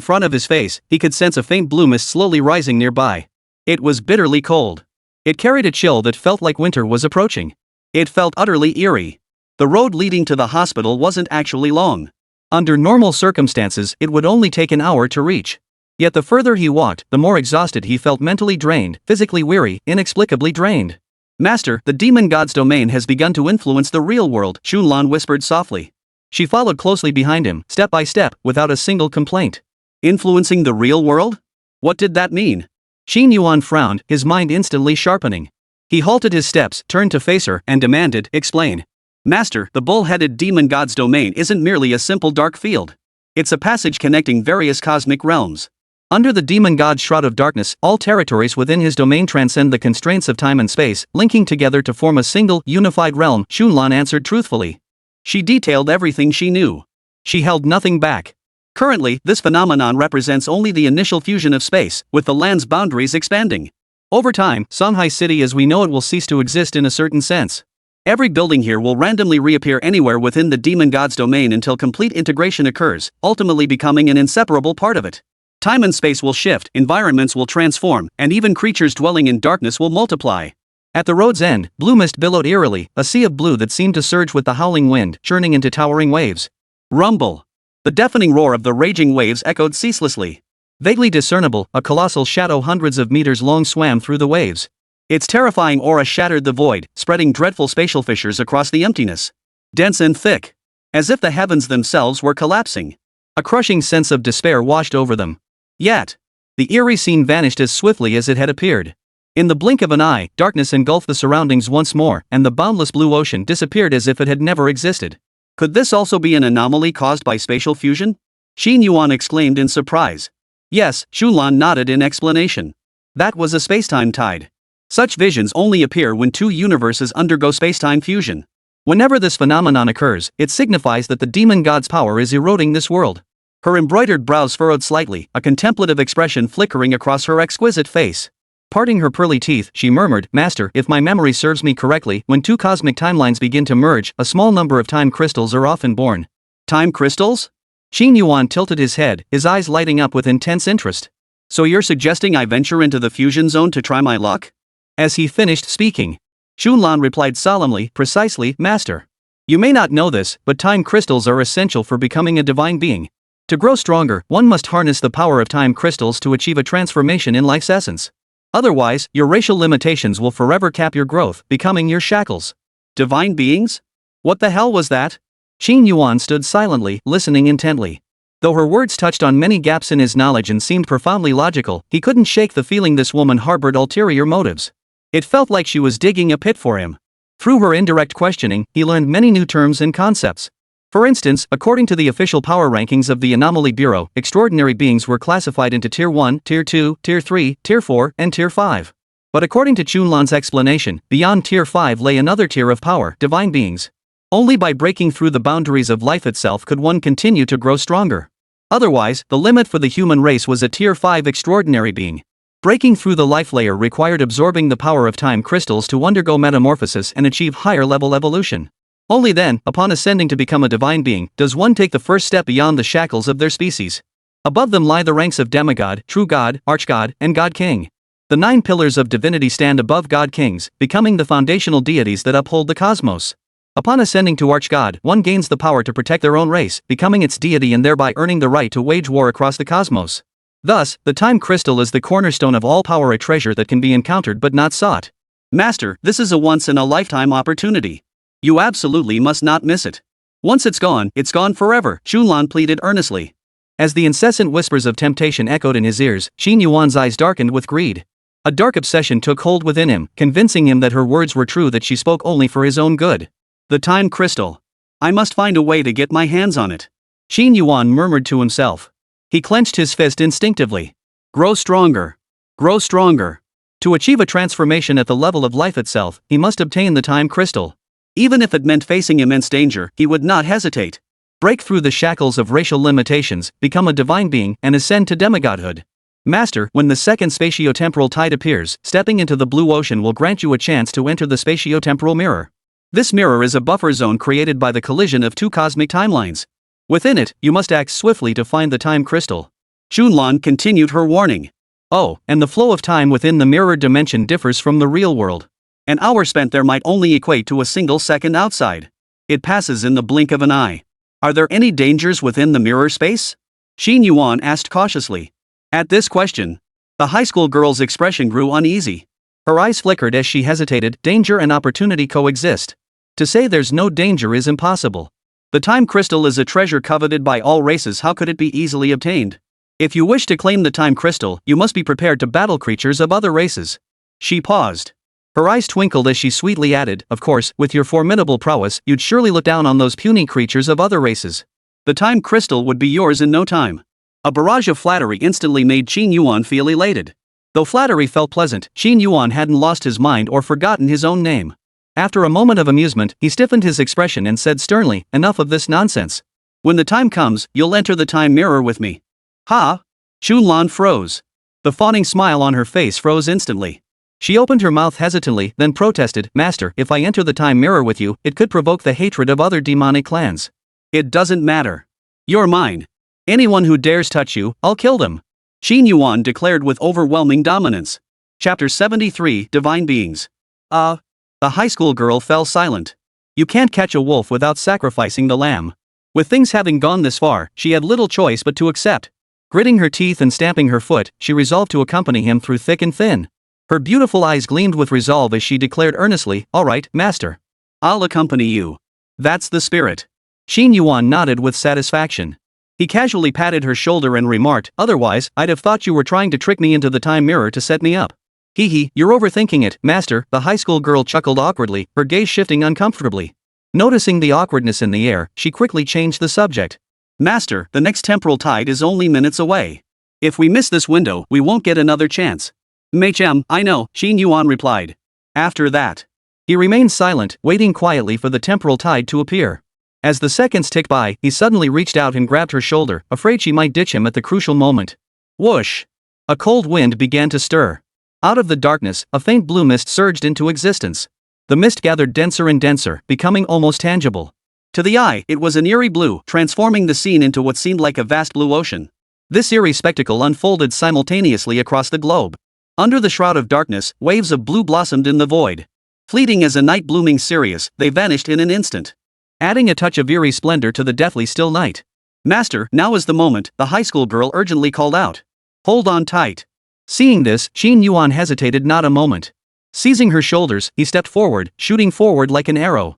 front of his face, he could sense a faint blue mist slowly rising nearby. It was bitterly cold. It carried a chill that felt like winter was approaching. It felt utterly eerie. The road leading to the hospital wasn't actually long. Under normal circumstances, it would only take an hour to reach. Yet the further he walked, the more exhausted he felt, mentally drained, physically weary, inexplicably drained. Master, the demon god's domain has begun to influence the real world, Xunlan whispered softly. She followed closely behind him, step by step, without a single complaint. Influencing the real world? What did that mean? Qin Yuan frowned, his mind instantly sharpening. He halted his steps, turned to face her, and demanded, explain. Master, the bull-headed demon god's domain isn't merely a simple dark field. It's a passage connecting various cosmic realms. Under the demon god's shroud of darkness, all territories within his domain transcend the constraints of time and space, linking together to form a single, unified realm, Xunlan answered truthfully. She detailed everything she knew. She held nothing back. Currently, this phenomenon represents only the initial fusion of space, with the land's boundaries expanding. Over time, Songhai City as we know it will cease to exist in a certain sense. Every building here will randomly reappear anywhere within the demon god's domain until complete integration occurs, ultimately becoming an inseparable part of it. Time and space will shift, environments will transform, and even creatures dwelling in darkness will multiply. At the road's end, blue mist billowed eerily, a sea of blue that seemed to surge with the howling wind, churning into towering waves. Rumble. The deafening roar of the raging waves echoed ceaselessly. Vaguely discernible, a colossal shadow hundreds of meters long swam through the waves. Its terrifying aura shattered the void, spreading dreadful spatial fissures across the emptiness. Dense and thick. As if the heavens themselves were collapsing. A crushing sense of despair washed over them. Yet, the eerie scene vanished as swiftly as it had appeared. In the blink of an eye, darkness engulfed the surroundings once more, and the boundless blue ocean disappeared as if it had never existed. Could this also be an anomaly caused by spatial fusion? Xin Yuan exclaimed in surprise. Yes, Xunlan nodded in explanation. That was a spacetime tide. Such visions only appear when two universes undergo spacetime fusion. Whenever this phenomenon occurs, it signifies that the demon god's power is eroding this world. Her embroidered brows furrowed slightly, a contemplative expression flickering across her exquisite face. Parting her pearly teeth, she murmured, "Master, if my memory serves me correctly, when two cosmic timelines begin to merge, a small number of time crystals are often born." Time crystals? Xin Yuan tilted his head, his eyes lighting up with intense interest. So you're suggesting I venture into the fusion zone to try my luck? As he finished speaking, Xunlan replied solemnly, "Precisely, Master. You may not know this, but time crystals are essential for becoming a divine being. To grow stronger, one must harness the power of time crystals to achieve a transformation in life's essence. Otherwise, your racial limitations will forever cap your growth, becoming your shackles." Divine beings? What the hell was that? Xin Yuan stood silently, listening intently. Though her words touched on many gaps in his knowledge and seemed profoundly logical, he couldn't shake the feeling this woman harbored ulterior motives. It felt like she was digging a pit for him. Through her indirect questioning, he learned many new terms and concepts. For instance, according to the official power rankings of the Anomaly Bureau, extraordinary beings were classified into Tier 1, Tier 2, Tier 3, Tier 4, and Tier 5. But according to Xunlan's explanation, beyond Tier 5 lay another tier of power, divine beings. Only by breaking through the boundaries of life itself could one continue to grow stronger. Otherwise, the limit for the human race was a Tier 5 extraordinary being. Breaking through the life layer required absorbing the power of time crystals to undergo metamorphosis and achieve higher-level evolution. Only then, upon ascending to become a divine being, does one take the first step beyond the shackles of their species. Above them lie the ranks of demigod, true god, archgod, and god king. The 9 pillars of divinity stand above god kings, becoming the foundational deities that uphold the cosmos. Upon ascending to archgod, one gains the power to protect their own race, becoming its deity and thereby earning the right to wage war across the cosmos. Thus, the time crystal is the cornerstone of all power, a treasure that can be encountered but not sought. Master, this is a once-in-a-lifetime opportunity. You absolutely must not miss it. Once it's gone forever, Xunlan pleaded earnestly. As the incessant whispers of temptation echoed in his ears, Xin Yuan's eyes darkened with greed. A dark obsession took hold within him, convincing him that her words were true, that she spoke only for his own good. The time crystal. I must find a way to get my hands on it. Xin Yuan murmured to himself. He clenched his fist instinctively. Grow stronger. Grow stronger. To achieve a transformation at the level of life itself, he must obtain the time crystal. Even if it meant facing immense danger, he would not hesitate. Break through the shackles of racial limitations, become a divine being, and ascend to demigodhood. Master, when the second spatio-temporal tide appears, stepping into the blue ocean will grant you a chance to enter the spatio-temporal mirror. This mirror is a buffer zone created by the collision of two cosmic timelines. Within it, you must act swiftly to find the time crystal. Xunlan continued her warning. Oh, and the flow of time within the mirror dimension differs from the real world. An hour spent there might only equate to a single second outside. It passes in the blink of an eye. Are there any dangers within the mirror space? Xin Yuan asked cautiously. At this question, the high school girl's expression grew uneasy. Her eyes flickered as she hesitated. Danger and opportunity coexist. To say there's no danger is impossible. The time crystal is a treasure coveted by all races. How could it be easily obtained? If you wish to claim the time crystal, you must be prepared to battle creatures of other races. She paused. Her eyes twinkled as she sweetly added, "Of course, with your formidable prowess, you'd surely look down on those puny creatures of other races. The time crystal would be yours in no time." A barrage of flattery instantly made Xin Yuan feel elated. Though flattery felt pleasant, Xin Yuan hadn't lost his mind or forgotten his own name. After a moment of amusement, he stiffened his expression and said sternly, "Enough of this nonsense. When the time comes, you'll enter the time mirror with me." Ha! Xunlan froze. The fawning smile on her face froze instantly. She opened her mouth hesitantly, then protested, "Master, if I enter the time mirror with you, it could provoke the hatred of other demonic clans." "It doesn't matter. You're mine. Anyone who dares touch you, I'll kill them." Qin Yuan declared with overwhelming dominance. Chapter 73, Divine Beings. The high school girl fell silent. You can't catch a wolf without sacrificing the lamb. With things having gone this far, she had little choice but to accept. Gritting her teeth and stamping her foot, she resolved to accompany him through thick and thin. Her beautiful eyes gleamed with resolve as she declared earnestly, "All right, master. I'll accompany you. That's the spirit." Qin Yuan nodded with satisfaction. He casually patted her shoulder and remarked, "Otherwise, I'd have thought you were trying to trick me into the time mirror to set me up." "Hee hee, you're overthinking it, master," the high school girl chuckled awkwardly, her gaze shifting uncomfortably. Noticing the awkwardness in the air, she quickly changed the subject. "Master, the next temporal tide is only minutes away. If we miss this window, we won't get another chance." "Machem, I know," Qin Yuan replied. After that, he remained silent, waiting quietly for the temporal tide to appear. As the seconds ticked by, he suddenly reached out and grabbed her shoulder, afraid she might ditch him at the crucial moment. Whoosh! A cold wind began to stir. Out of the darkness, a faint blue mist surged into existence. The mist gathered denser and denser, becoming almost tangible. To the eye, it was an eerie blue, transforming the scene into what seemed like a vast blue ocean. This eerie spectacle unfolded simultaneously across the globe. Under the shroud of darkness, waves of blue blossomed in the void. Fleeting as a night blooming Sirius, they vanished in an instant, adding a touch of eerie splendor to the deathly still night. "Master, now is the moment," the high school girl urgently called out. "Hold on tight." Seeing this, Qin Yuan hesitated not a moment. Seizing her shoulders, he stepped forward, shooting forward like an arrow.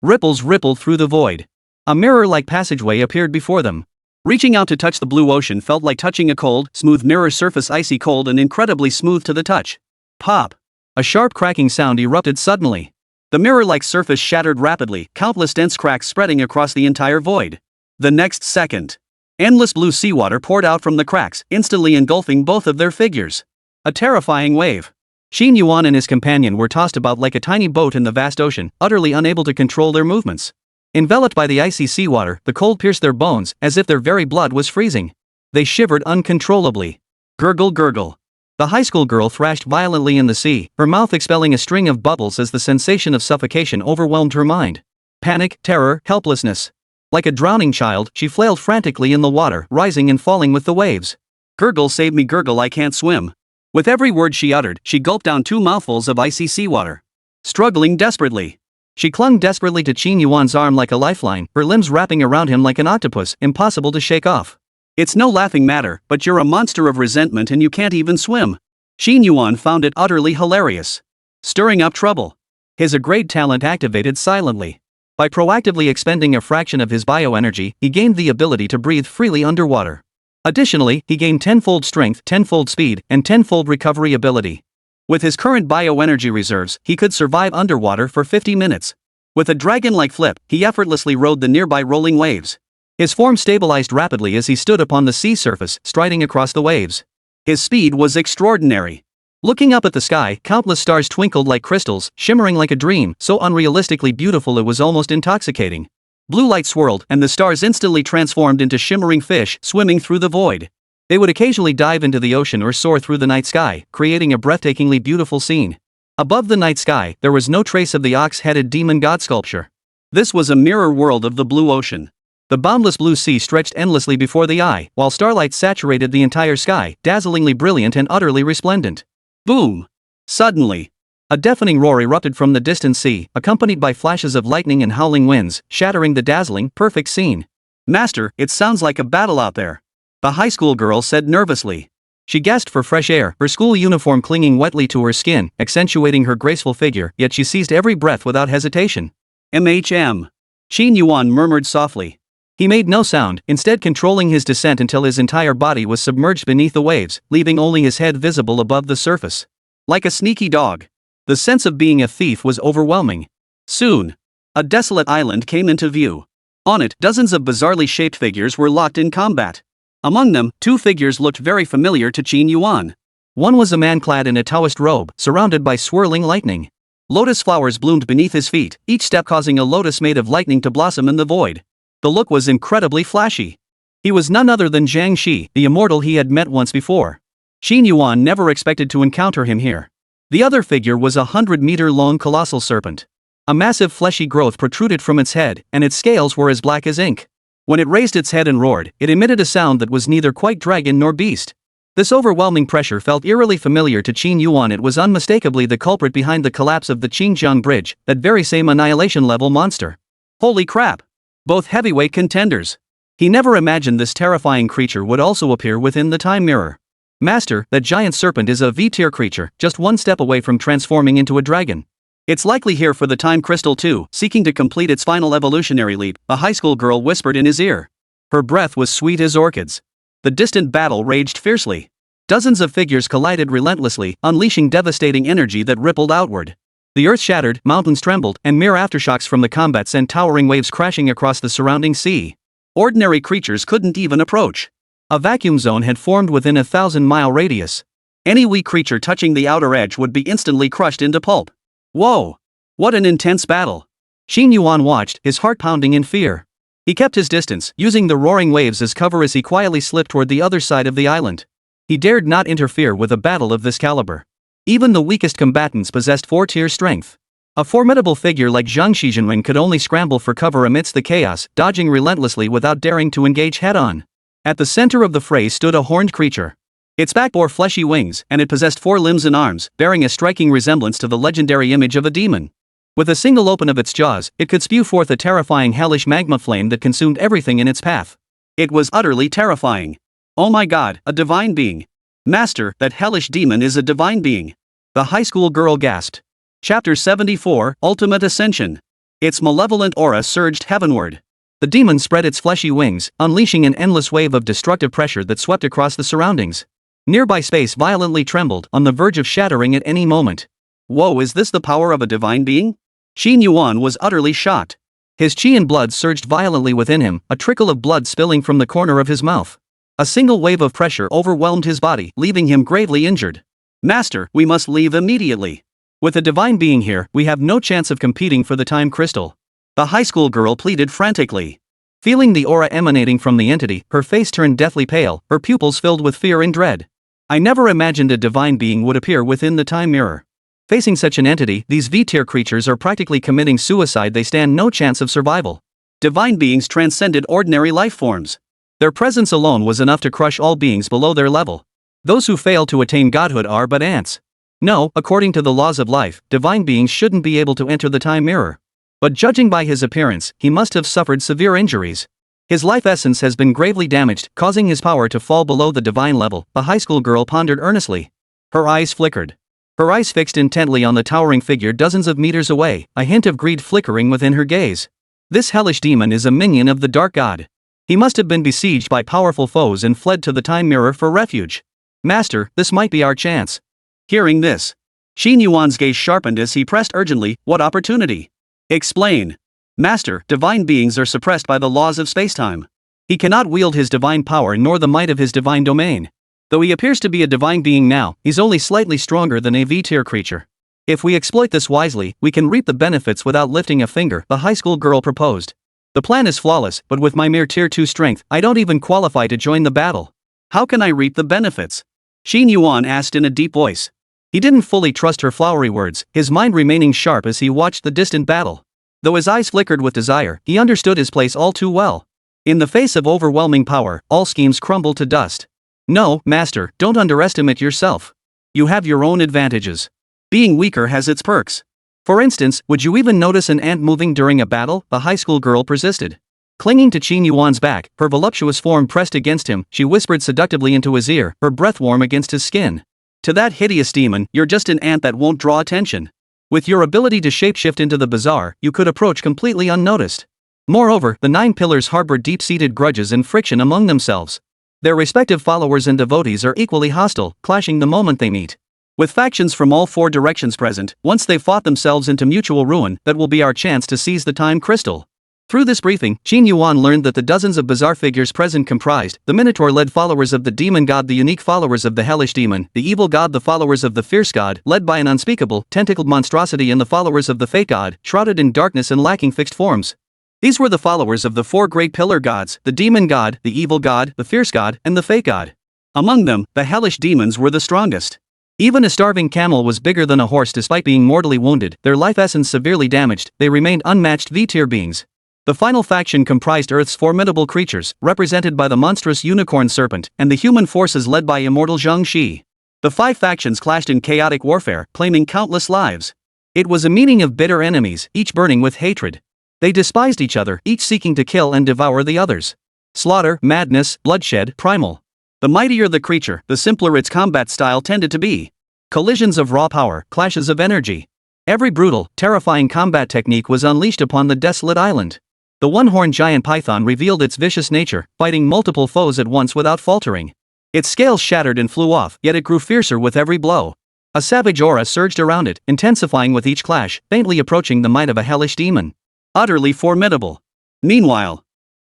Ripples rippled through the void. A mirror-like passageway appeared before them. Reaching out to touch the blue ocean felt like touching a cold, smooth mirror surface, icy cold and incredibly smooth to the touch. Pop! A sharp cracking sound erupted suddenly. The mirror-like surface shattered rapidly, countless dense cracks spreading across the entire void. The next second, endless blue seawater poured out from the cracks, instantly engulfing both of their figures. A terrifying wave. Qin Yuan and his companion were tossed about like a tiny boat in the vast ocean, utterly unable to control their movements. Enveloped by the icy seawater, the cold pierced their bones, as if their very blood was freezing. They shivered uncontrollably. Gurgle gurgle. The high school girl thrashed violently in the sea, her mouth expelling a string of bubbles as the sensation of suffocation overwhelmed her mind. Panic, terror, helplessness. Like a drowning child, she flailed frantically in the water, rising and falling with the waves. "Gurgle, save me, gurgle, I can't swim." With every word she uttered, she gulped down 2 mouthfuls of icy seawater. Struggling desperately, she clung desperately to Qin Yuan's arm like a lifeline, her limbs wrapping around him like an octopus, impossible to shake off. "It's no laughing matter, but you're a monster of resentment and you can't even swim." Qin Yuan found it utterly hilarious. Stirring up trouble. His great talent activated silently. By proactively expending a fraction of his bioenergy, he gained the ability to breathe freely underwater. Additionally, he gained 10-fold strength, 10-fold speed, and 10-fold recovery ability. With his current bioenergy reserves, he could survive underwater for 50 minutes. With a dragon-like flip, he effortlessly rode the nearby rolling waves. His form stabilized rapidly as he stood upon the sea surface, striding across the waves. His speed was extraordinary. Looking up at the sky, countless stars twinkled like crystals, shimmering like a dream, so unrealistically beautiful it was almost intoxicating. Blue light swirled, and the stars instantly transformed into shimmering fish swimming through the void. They would occasionally dive into the ocean or soar through the night sky, creating a breathtakingly beautiful scene. Above the night sky, there was no trace of the ox-headed demon god sculpture. This was a mirror world of the blue ocean. The boundless blue sea stretched endlessly before the eye, while starlight saturated the entire sky, dazzlingly brilliant and utterly resplendent. Boom! Suddenly, a deafening roar erupted from the distant sea, accompanied by flashes of lightning and howling winds, shattering the dazzling, perfect scene. "Master, it sounds like a battle out there," the high school girl said nervously. She gasped for fresh air, her school uniform clinging wetly to her skin, accentuating her graceful figure, yet she seized every breath without hesitation. "MHM." Qin Yuan murmured softly. He made no sound, instead controlling his descent until his entire body was submerged beneath the waves, leaving only his head visible above the surface. Like a sneaky dog, the sense of being a thief was overwhelming. Soon, a desolate island came into view. On it, dozens of bizarrely shaped figures were locked in combat. Among them, 2 figures looked very familiar to Qin Yuan. One was a man clad in a Taoist robe, surrounded by swirling lightning. Lotus flowers bloomed beneath his feet, each step causing a lotus made of lightning to blossom in the void. The look was incredibly flashy. He was none other than Zhang Shi, the immortal he had met once before. Qin Yuan never expected to encounter him here. The other figure was a 100-meter-long colossal serpent. A massive fleshy growth protruded from its head, and its scales were as black as ink. When it raised its head and roared, it emitted a sound that was neither quite dragon nor beast. This overwhelming pressure felt eerily familiar to Qin Yuan. It was unmistakably the culprit behind the collapse of the Qingjiang Bridge, that very same annihilation-level monster. Holy crap! Both heavyweight contenders. He never imagined this terrifying creature would also appear within the time mirror. Master, that giant serpent is a V-tier creature, just one step away from transforming into a dragon. It's likely here for the time crystal too, seeking to complete its final evolutionary leap, a high school girl whispered in his ear. Her breath was sweet as orchids. The distant battle raged fiercely. Dozens of figures collided relentlessly, unleashing devastating energy that rippled outward. The earth shattered, mountains trembled, and mere aftershocks from the combat sent towering waves crashing across the surrounding sea. Ordinary creatures couldn't even approach. A vacuum zone had formed within a 1,000-mile radius. Any weak creature touching the outer edge would be instantly crushed into pulp. Whoa! What an intense battle! Qin Yuan watched, his heart pounding in fear. He kept his distance, using the roaring waves as cover as he quietly slipped toward the other side of the island. He dared not interfere with a battle of this caliber. Even the weakest combatants possessed 4-tier strength. A formidable figure like Zhang Shizhenwen could only scramble for cover amidst the chaos, dodging relentlessly without daring to engage head-on. At the center of the fray stood a horned creature. Its back bore fleshy wings, and it possessed 4 limbs and arms, bearing a striking resemblance to the legendary image of a demon. With a single open of its jaws, it could spew forth a terrifying hellish magma flame that consumed everything in its path. It was utterly terrifying. Oh my god, a divine being. Master, that hellish demon is a divine being. The high school girl gasped. Chapter 74, Ultimate Ascension. Its malevolent aura surged heavenward. The demon spread its fleshy wings, unleashing an endless wave of destructive pressure that swept across the surroundings. Nearby space violently trembled, on the verge of shattering at any moment. Whoa, is this the power of a divine being? Qin Yuan was utterly shocked. His qi and blood surged violently within him, a trickle of blood spilling from the corner of his mouth. A single wave of pressure overwhelmed his body, leaving him gravely injured. Master, we must leave immediately. With a divine being here, we have no chance of competing for the time crystal. The high school girl pleaded frantically. Feeling the aura emanating from the entity, her face turned deathly pale, her pupils filled with fear and dread. I never imagined a divine being would appear within the time mirror. Facing such an entity, these V-tier creatures are practically committing suicide. They stand no chance of survival. Divine beings transcended ordinary life forms. Their presence alone was enough to crush all beings below their level. Those who fail to attain godhood are but ants. No, according to the laws of life, divine beings shouldn't be able to enter the time mirror. But judging by his appearance, he must have suffered severe injuries. His life essence has been gravely damaged, causing his power to fall below the divine level, the high school girl pondered earnestly. Her eyes flickered. Her eyes fixed intently on the towering figure dozens of meters away, a hint of greed flickering within her gaze. This hellish demon is a minion of the dark god. He must have been besieged by powerful foes and fled to the time mirror for refuge. Master, this might be our chance. Hearing this, Qin Yuan's gaze sharpened as he pressed urgently, what opportunity? Explain. Master, divine beings are suppressed by the laws of spacetime. He cannot wield his divine power nor the might of his divine domain. Though he appears to be a divine being now, he's only slightly stronger than a V-tier creature. If we exploit this wisely, we can reap the benefits without lifting a finger, the high school girl proposed. The plan is flawless, but with my mere tier 2 strength, I don't even qualify to join the battle. How can I reap the benefits? Qin Yuan asked in a deep voice. He didn't fully trust her flowery words, his mind remaining sharp as he watched the distant battle. Though his eyes flickered with desire, he understood his place all too well. In the face of overwhelming power, all schemes crumble to dust. No, Master, don't underestimate yourself. You have your own advantages. Being weaker has its perks. For instance, would you even notice an ant moving during a battle? The high school girl persisted. Clinging to Qin Yuan's back, her voluptuous form pressed against him, she whispered seductively into his ear, her breath warm against his skin. To that hideous demon, you're just an ant that won't draw attention. With your ability to shapeshift into the bizarre, you could approach completely unnoticed. Moreover, the 9 pillars harbor deep-seated grudges and friction among themselves. Their respective followers and devotees are equally hostile, clashing the moment they meet. With factions from all 4 directions present, once they've fought themselves into mutual ruin, that will be our chance to seize the time crystal. Through this briefing, Qin Yuan learned that the dozens of bizarre figures present comprised the Minotaur-led followers of the demon god, the unique followers of the hellish demon, the evil god, the followers of the fierce god, led by an unspeakable, tentacled monstrosity, and the followers of the fate god, shrouded in darkness and lacking fixed forms. These were the followers of the 4 great pillar gods, the demon god, the evil god, the fierce god, and the fate god. Among them, the hellish demons were the strongest. Even a starving camel was bigger than a horse. Despite being mortally wounded, their life essence severely damaged, they remained unmatched V-tier beings. The final faction comprised Earth's formidable creatures, represented by the monstrous unicorn serpent, and the human forces led by immortal Zhang Shi. The 5 factions clashed in chaotic warfare, claiming countless lives. It was a meeting of bitter enemies, each burning with hatred. They despised each other, each seeking to kill and devour the others. Slaughter, madness, bloodshed, primal. The mightier the creature, the simpler its combat style tended to be. Collisions of raw power, clashes of energy. Every brutal, terrifying combat technique was unleashed upon the desolate island. The one-horned giant python revealed its vicious nature, fighting multiple foes at once without faltering. Its scales shattered and flew off, yet it grew fiercer with every blow. A savage aura surged around it, intensifying with each clash, faintly approaching the might of a hellish demon. Utterly formidable. Meanwhile,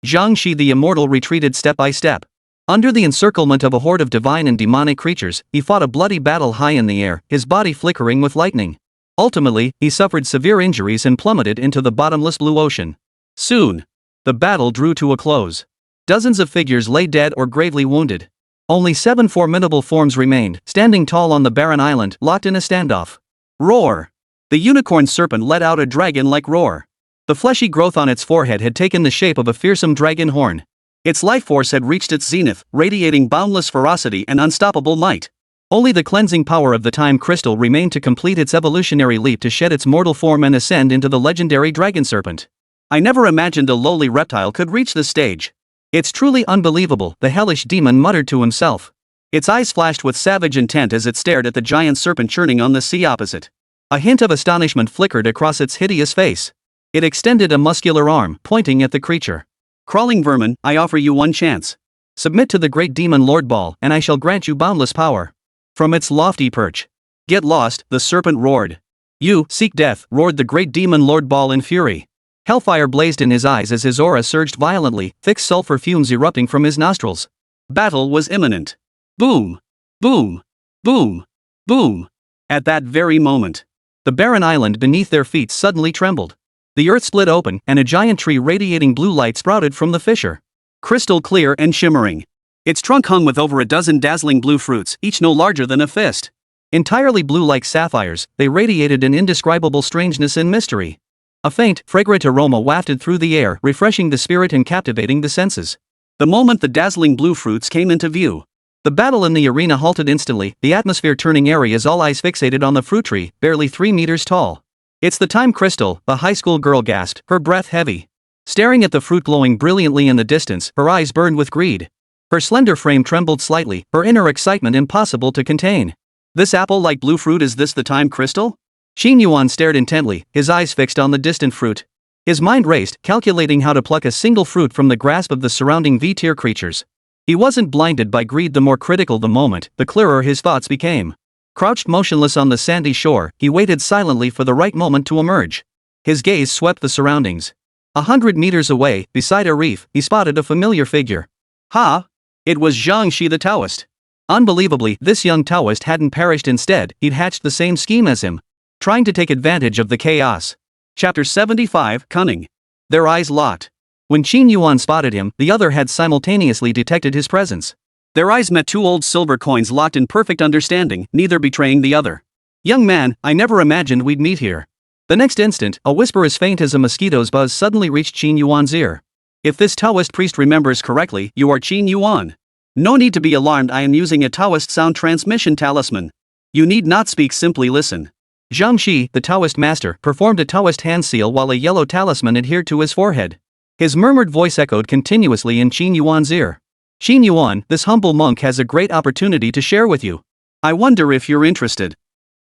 Zhang Shi the immortal retreated step by step. Under the encirclement of a horde of divine and demonic creatures, he fought a bloody battle high in the air, his body flickering with lightning. Ultimately, he suffered severe injuries and plummeted into the bottomless blue ocean. Soon, the battle drew to a close. Dozens of figures lay dead or gravely wounded. Only 7 formidable forms remained, standing tall on the barren island, locked in a standoff. Roar! The unicorn serpent let out a dragon-like roar. The fleshy growth on its forehead had taken the shape of a fearsome dragon horn. Its life force had reached its zenith, radiating boundless ferocity and unstoppable might. Only the cleansing power of the time crystal remained to complete its evolutionary leap to shed its mortal form and ascend into the legendary dragon serpent. I never imagined a lowly reptile could reach this stage. It's truly unbelievable, the hellish demon muttered to himself. Its eyes flashed with savage intent as it stared at the giant serpent churning on the sea opposite. A hint of astonishment flickered across its hideous face. It extended a muscular arm, pointing at the creature. Crawling vermin, I offer you one chance. Submit to the great demon Lord Baal, and I shall grant you boundless power. From its lofty perch. Get lost, the serpent roared. You seek death, roared the great demon Lord Baal in fury. Hellfire blazed in his eyes as his aura surged violently, thick sulfur fumes erupting from his nostrils. Battle was imminent. Boom! Boom! Boom! Boom! At that very moment, the barren island beneath their feet suddenly trembled. The earth split open, and a giant tree radiating blue light sprouted from the fissure. Crystal clear and shimmering. Its trunk hung with over a dozen dazzling blue fruits, each no larger than a fist. Entirely blue like sapphires, they radiated an indescribable strangeness and mystery. A faint, fragrant aroma wafted through the air, refreshing the spirit and captivating the senses. The moment the dazzling blue fruits came into view, the battle in the arena halted instantly, the atmosphere turning airy as all eyes fixated on the fruit tree, barely 3 meters tall. It's the time crystal, the high school girl gasped, her breath heavy. Staring at the fruit glowing brilliantly in the distance, her eyes burned with greed. Her slender frame trembled slightly, her inner excitement impossible to contain. This apple-like blue fruit, is this the time crystal? Xin Yuan stared intently, his eyes fixed on the distant fruit. His mind raced, calculating how to pluck a single fruit from the grasp of the surrounding V-tier creatures. He wasn't blinded by greed. The more critical the moment, the clearer his thoughts became. Crouched motionless on the sandy shore, he waited silently for the right moment to emerge. His gaze swept the surroundings. 100 meters away, beside a reef, he spotted a familiar figure. Ha! It was Zhang Shi the Taoist. Unbelievably, this young Taoist hadn't perished. Instead, he'd hatched the same scheme as him. Trying to take advantage of the chaos. Chapter 75, Cunning. Their eyes locked. When Qin Yuan spotted him, the other had simultaneously detected his presence. Their eyes met, 2 old silver coins locked in perfect understanding, neither betraying the other. Young man, I never imagined we'd meet here. The next instant, a whisper as faint as a mosquito's buzz suddenly reached Qin Yuan's ear. If this Taoist priest remembers correctly, you are Qin Yuan. No need to be alarmed, I am using a Taoist sound transmission talisman. You need not speak, simply listen. Zhang Shi, the Taoist master, performed a Taoist hand seal while a yellow talisman adhered to his forehead. His murmured voice echoed continuously in Qin Yuan's ear. Qin Yuan, this humble monk has a great opportunity to share with you. I wonder if you're interested.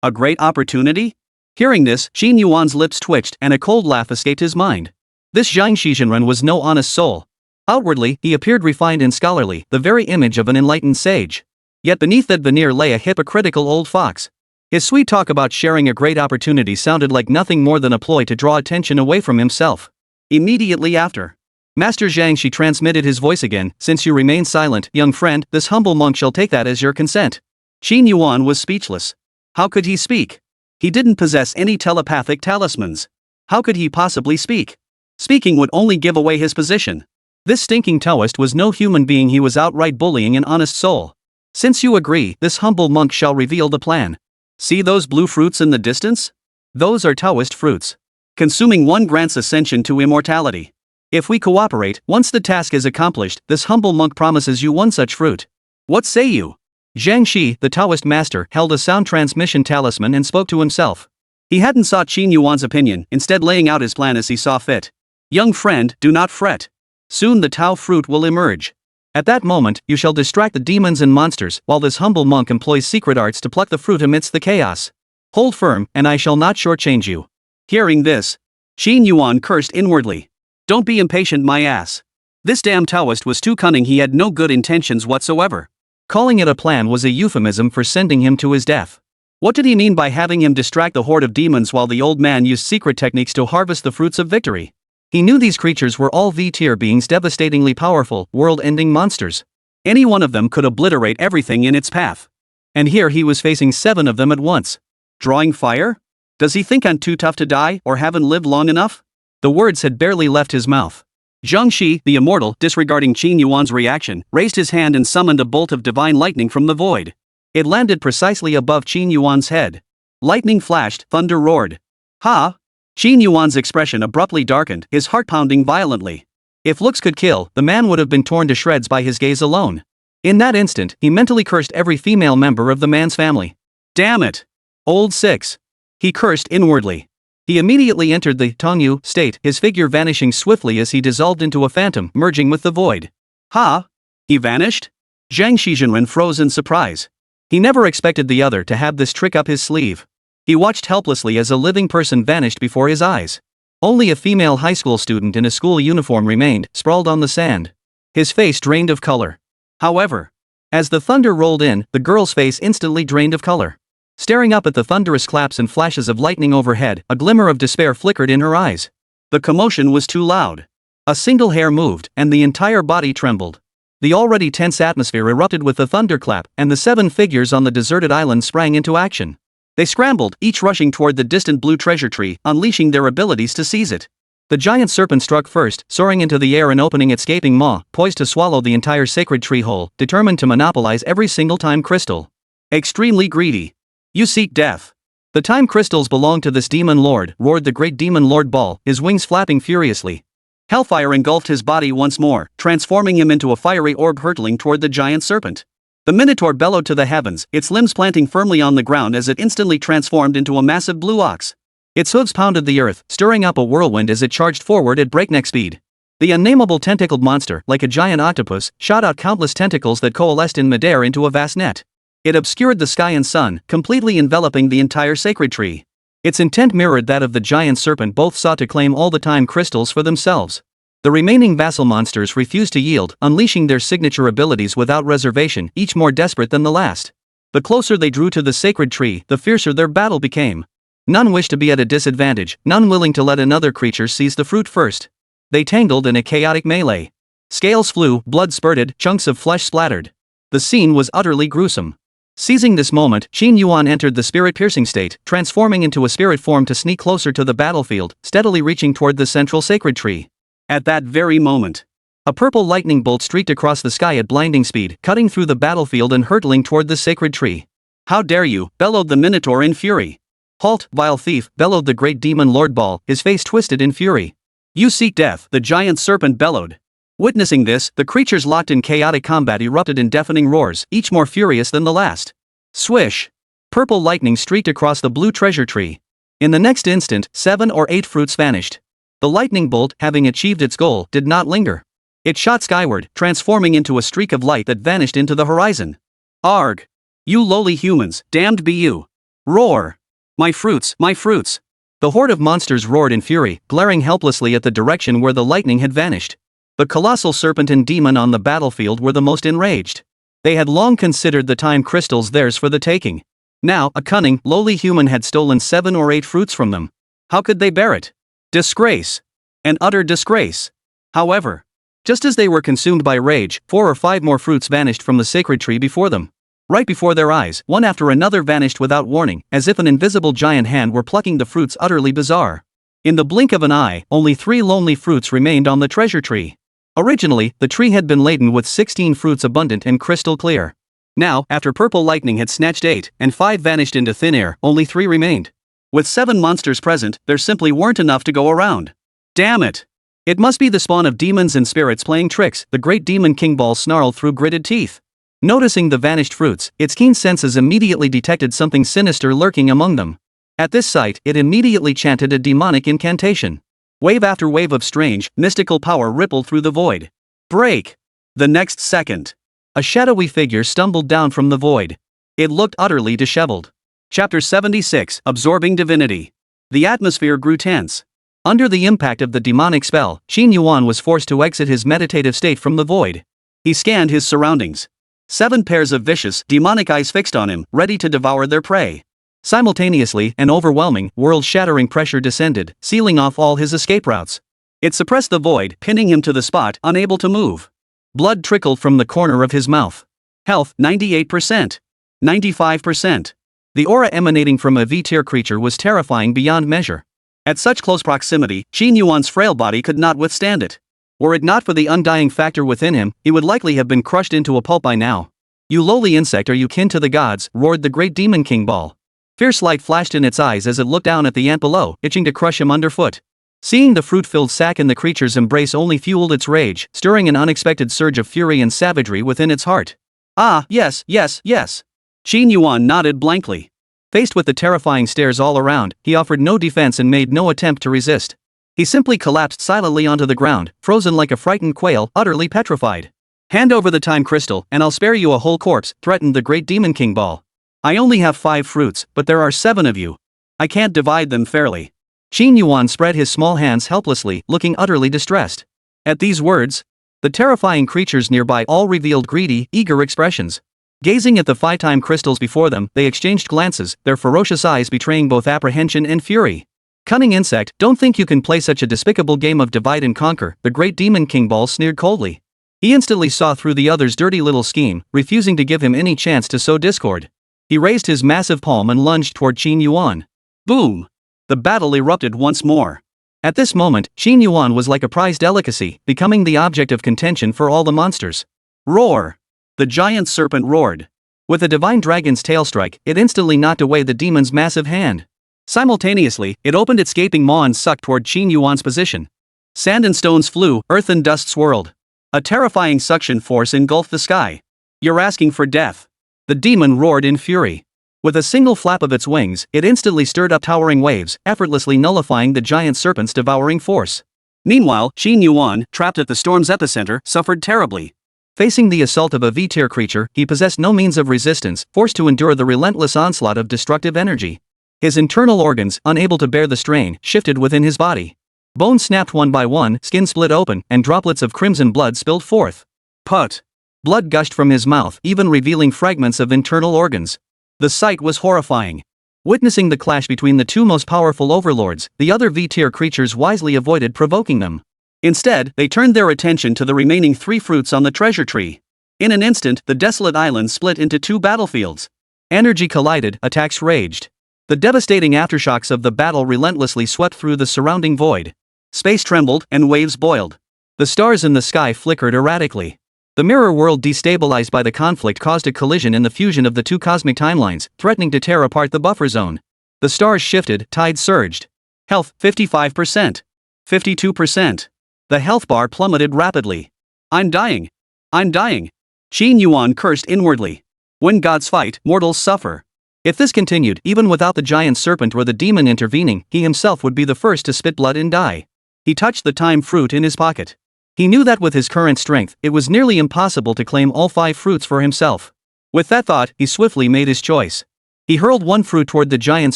A great opportunity? Hearing this, Qin Yuan's lips twitched and a cold laugh escaped his mind. This Zhang Shizhenren was no honest soul. Outwardly, he appeared refined and scholarly, the very image of an enlightened sage. Yet beneath that veneer lay a hypocritical old fox. His sweet talk about sharing a great opportunity sounded like nothing more than a ploy to draw attention away from himself. Immediately after, Master Zhang Shi transmitted his voice again. Since you remain silent, young friend, this humble monk shall take that as your consent. Qin Yuan was speechless. How could he speak? He didn't possess any telepathic talismans. How could he possibly speak? Speaking would only give away his position. This stinking Taoist was no human being, he was outright bullying an honest soul. Since you agree, this humble monk shall reveal the plan. See those blue fruits in the distance? Those are Taoist fruits. Consuming one grants ascension to immortality. If we cooperate, once the task is accomplished, this humble monk promises you one such fruit. What say you? Zhang Shi, the Taoist master, held a sound transmission talisman and spoke to himself. He hadn't sought Qin Yuan's opinion, instead laying out his plan as he saw fit. Young friend, do not fret. Soon the Tao fruit will emerge. At that moment, you shall distract the demons and monsters, while this humble monk employs secret arts to pluck the fruit amidst the chaos. Hold firm, and I shall not shortchange you. Hearing this, Qin Yuan cursed inwardly. Don't be impatient, my ass. This damn Taoist was too cunning, he had no good intentions whatsoever. Calling it a plan was a euphemism for sending him to his death. What did he mean by having him distract the horde of demons while the old man used secret techniques to harvest the fruits of victory? He knew these creatures were all V-tier beings, devastatingly powerful, world-ending monsters. Any one of them could obliterate everything in its path. And here he was facing 7 of them at once. Drawing fire? Does he think I'm too tough to die, or haven't lived long enough? The words had barely left his mouth. Zhang Shi, the immortal, disregarding Qin Yuan's reaction, raised his hand and summoned a bolt of divine lightning from the void. It landed precisely above Qin Yuan's head. Lightning flashed, thunder roared. Ha! Qin Yuan's expression abruptly darkened, his heart pounding violently. If looks could kill, the man would have been torn to shreds by his gaze alone. In that instant, he mentally cursed every female member of the man's family. Damn it! Old 6. He cursed inwardly. He immediately entered the Tongyu state, his figure vanishing swiftly as he dissolved into a phantom, merging with the void. Ha! He vanished? Zhang Shizhenren froze in surprise. He never expected the other to have this trick up his sleeve. He watched helplessly as a living person vanished before his eyes. Only a female high school student in a school uniform remained, sprawled on the sand. His face drained of color. However, as the thunder rolled in, the girl's face instantly drained of color. Staring up at the thunderous claps and flashes of lightning overhead, a glimmer of despair flickered in her eyes. The commotion was too loud. A single hair moved, and the entire body trembled. The already tense atmosphere erupted with the thunderclap, and the 7 figures on the deserted island sprang into action. They scrambled, each rushing toward the distant blue treasure tree, unleashing their abilities to seize it. The giant serpent struck first, soaring into the air and opening its gaping maw, poised to swallow the entire sacred tree whole, determined to monopolize every single time crystal. Extremely greedy. You seek death. The time crystals belong to this demon lord, roared the great demon lord Ball, his wings flapping furiously. Hellfire engulfed his body once more, transforming him into a fiery orb hurtling toward the giant serpent. The minotaur bellowed to the heavens, its limbs planting firmly on the ground as it instantly transformed into a massive blue ox. Its hooves pounded the earth, stirring up a whirlwind as it charged forward at breakneck speed. The unnameable tentacled monster, like a giant octopus, shot out countless tentacles that coalesced in midair into a vast net. It obscured the sky and sun, completely enveloping the entire sacred tree. Its intent mirrored that of the giant serpent. Both sought to claim all the time crystals for themselves. The remaining vassal monsters refused to yield, unleashing their signature abilities without reservation, each more desperate than the last. The closer they drew to the sacred tree, the fiercer their battle became. None wished to be at a disadvantage, none willing to let another creature seize the fruit first. They tangled in a chaotic melee. Scales flew, blood spurted, chunks of flesh splattered. The scene was utterly gruesome. Seizing this moment, Qin Yuan entered the spirit-piercing state, transforming into a spirit form to sneak closer to the battlefield, steadily reaching toward the central sacred tree. At that very moment, a purple lightning bolt streaked across the sky at blinding speed, cutting through the battlefield and hurtling toward the sacred tree. How dare you, bellowed the minotaur in fury. Halt, vile thief, bellowed the great demon Lord Ball, his face twisted in fury. You seek death, the giant serpent bellowed. Witnessing this, the creatures locked in chaotic combat erupted in deafening roars, each more furious than the last. Swish! Purple lightning streaked across the blue treasure tree. In the next instant, 7 or 8 fruits vanished. The lightning bolt, having achieved its goal, did not linger. It shot skyward, transforming into a streak of light that vanished into the horizon. Arg! You lowly humans, damned be you! Roar! My fruits, my fruits! The horde of monsters roared in fury, glaring helplessly at the direction where the lightning had vanished. The colossal serpent and demon on the battlefield were the most enraged. They had long considered the time crystals theirs for the taking. Now, a cunning, lowly human had stolen 7 or 8 fruits from them. How could they bear it? Disgrace! An utter disgrace! However, just as they were consumed by rage, 4 or 5 more fruits vanished from the sacred tree before them. Right before their eyes, one after another vanished without warning, as if an invisible giant hand were plucking the fruits. Utterly bizarre. In the blink of an eye, only 3 lonely fruits remained on the treasure tree. Originally, the tree had been laden with 16 fruits, abundant and crystal clear. Now, after purple lightning had snatched 8, and 5 vanished into thin air, only 3 remained. With 7 monsters present, there simply weren't enough to go around. Damn it! It must be the spawn of demons and spirits playing tricks, the great demon king ball snarled through gritted teeth. Noticing the vanished fruits, its keen senses immediately detected something sinister lurking among them. At this sight, it immediately chanted a demonic incantation. Wave after wave of strange, mystical power rippled through the void. Break! The next second, a shadowy figure stumbled down from the void. It looked utterly disheveled. Chapter 76, Absorbing Divinity. The atmosphere grew tense. Under the impact of the demonic spell, Qin Yuan was forced to exit his meditative state from the void. He scanned his surroundings. 7 pairs of vicious, demonic eyes fixed on him, ready to devour their prey. Simultaneously, an overwhelming, world-shattering pressure descended, sealing off all his escape routes. It suppressed the void, pinning him to the spot, unable to move. Blood trickled from the corner of his mouth. Health, 98%. 95%. The aura emanating from a V-tier creature was terrifying beyond measure. At such close proximity, Qin Yuan's frail body could not withstand it. Were it not for the undying factor within him, he would likely have been crushed into a pulp by now. "You lowly insect, are you kin to the gods?" roared the great demon king ball. Fierce light flashed in its eyes as it looked down at the ant below, itching to crush him underfoot. Seeing the fruit-filled sack in the creature's embrace only fueled its rage, stirring an unexpected surge of fury and savagery within its heart. "Ah, yes, yes, yes." Qin Yuan nodded blankly. Faced with the terrifying stares all around, he offered no defense and made no attempt to resist. He simply collapsed silently onto the ground, frozen like a frightened quail, utterly petrified. "Hand over the time crystal, and I'll spare you a whole corpse," threatened the great demon king ball. "I only have 5 fruits, but there are 7 of you. I can't divide them fairly." Qin Yuan spread his small hands helplessly, looking utterly distressed. At these words, the terrifying creatures nearby all revealed greedy, eager expressions. Gazing at the 5-time crystals before them, they exchanged glances, their ferocious eyes betraying both apprehension and fury. "Cunning insect, don't think you can play such a despicable game of divide and conquer," the great demon king ball sneered coldly. He instantly saw through the other's dirty little scheme, refusing to give him any chance to sow discord. He raised his massive palm and lunged toward Qin Yuan. Boom! The battle erupted once more. At this moment, Qin Yuan was like a prized delicacy, becoming the object of contention for all the monsters. Roar! The giant serpent roared. With a divine dragon's tail strike, it instantly knocked away the demon's massive hand. Simultaneously, it opened its gaping maw and sucked toward Qin Yuan's position. Sand and stones flew, earth and dust swirled. A terrifying suction force engulfed the sky. "You're asking for death." The demon roared in fury. With a single flap of its wings, it instantly stirred up towering waves, effortlessly nullifying the giant serpent's devouring force. Meanwhile, Qin Yuan, trapped at the storm's epicenter, suffered terribly. Facing the assault of a V-tier creature, he possessed no means of resistance, forced to endure the relentless onslaught of destructive energy. His internal organs, unable to bear the strain, shifted within his body. Bones snapped one by one, skin split open, and droplets of crimson blood spilled forth. Put! Blood gushed from his mouth, even revealing fragments of internal organs. The sight was horrifying. Witnessing the clash between the 2 most powerful overlords, the other V-tier creatures wisely avoided provoking them. Instead, they turned their attention to the remaining 3 fruits on the treasure tree. In an instant, the desolate island split into 2 battlefields. Energy collided, attacks raged. The devastating aftershocks of the battle relentlessly swept through the surrounding void. Space trembled, and waves boiled. The stars in the sky flickered erratically. The mirror world, destabilized by the conflict, caused a collision in the fusion of the 2 cosmic timelines, threatening to tear apart the buffer zone. The stars shifted, tides surged. Health, 55%. 52%. The health bar plummeted rapidly. "I'm dying. I'm dying." Qin Yuan cursed inwardly. When gods fight, mortals suffer. If this continued, even without the giant serpent or the demon intervening, he himself would be the first to spit blood and die. He touched the time fruit in his pocket. He knew that with his current strength, it was nearly impossible to claim all 5 fruits for himself. With that thought, he swiftly made his choice. He hurled 1 fruit toward the giant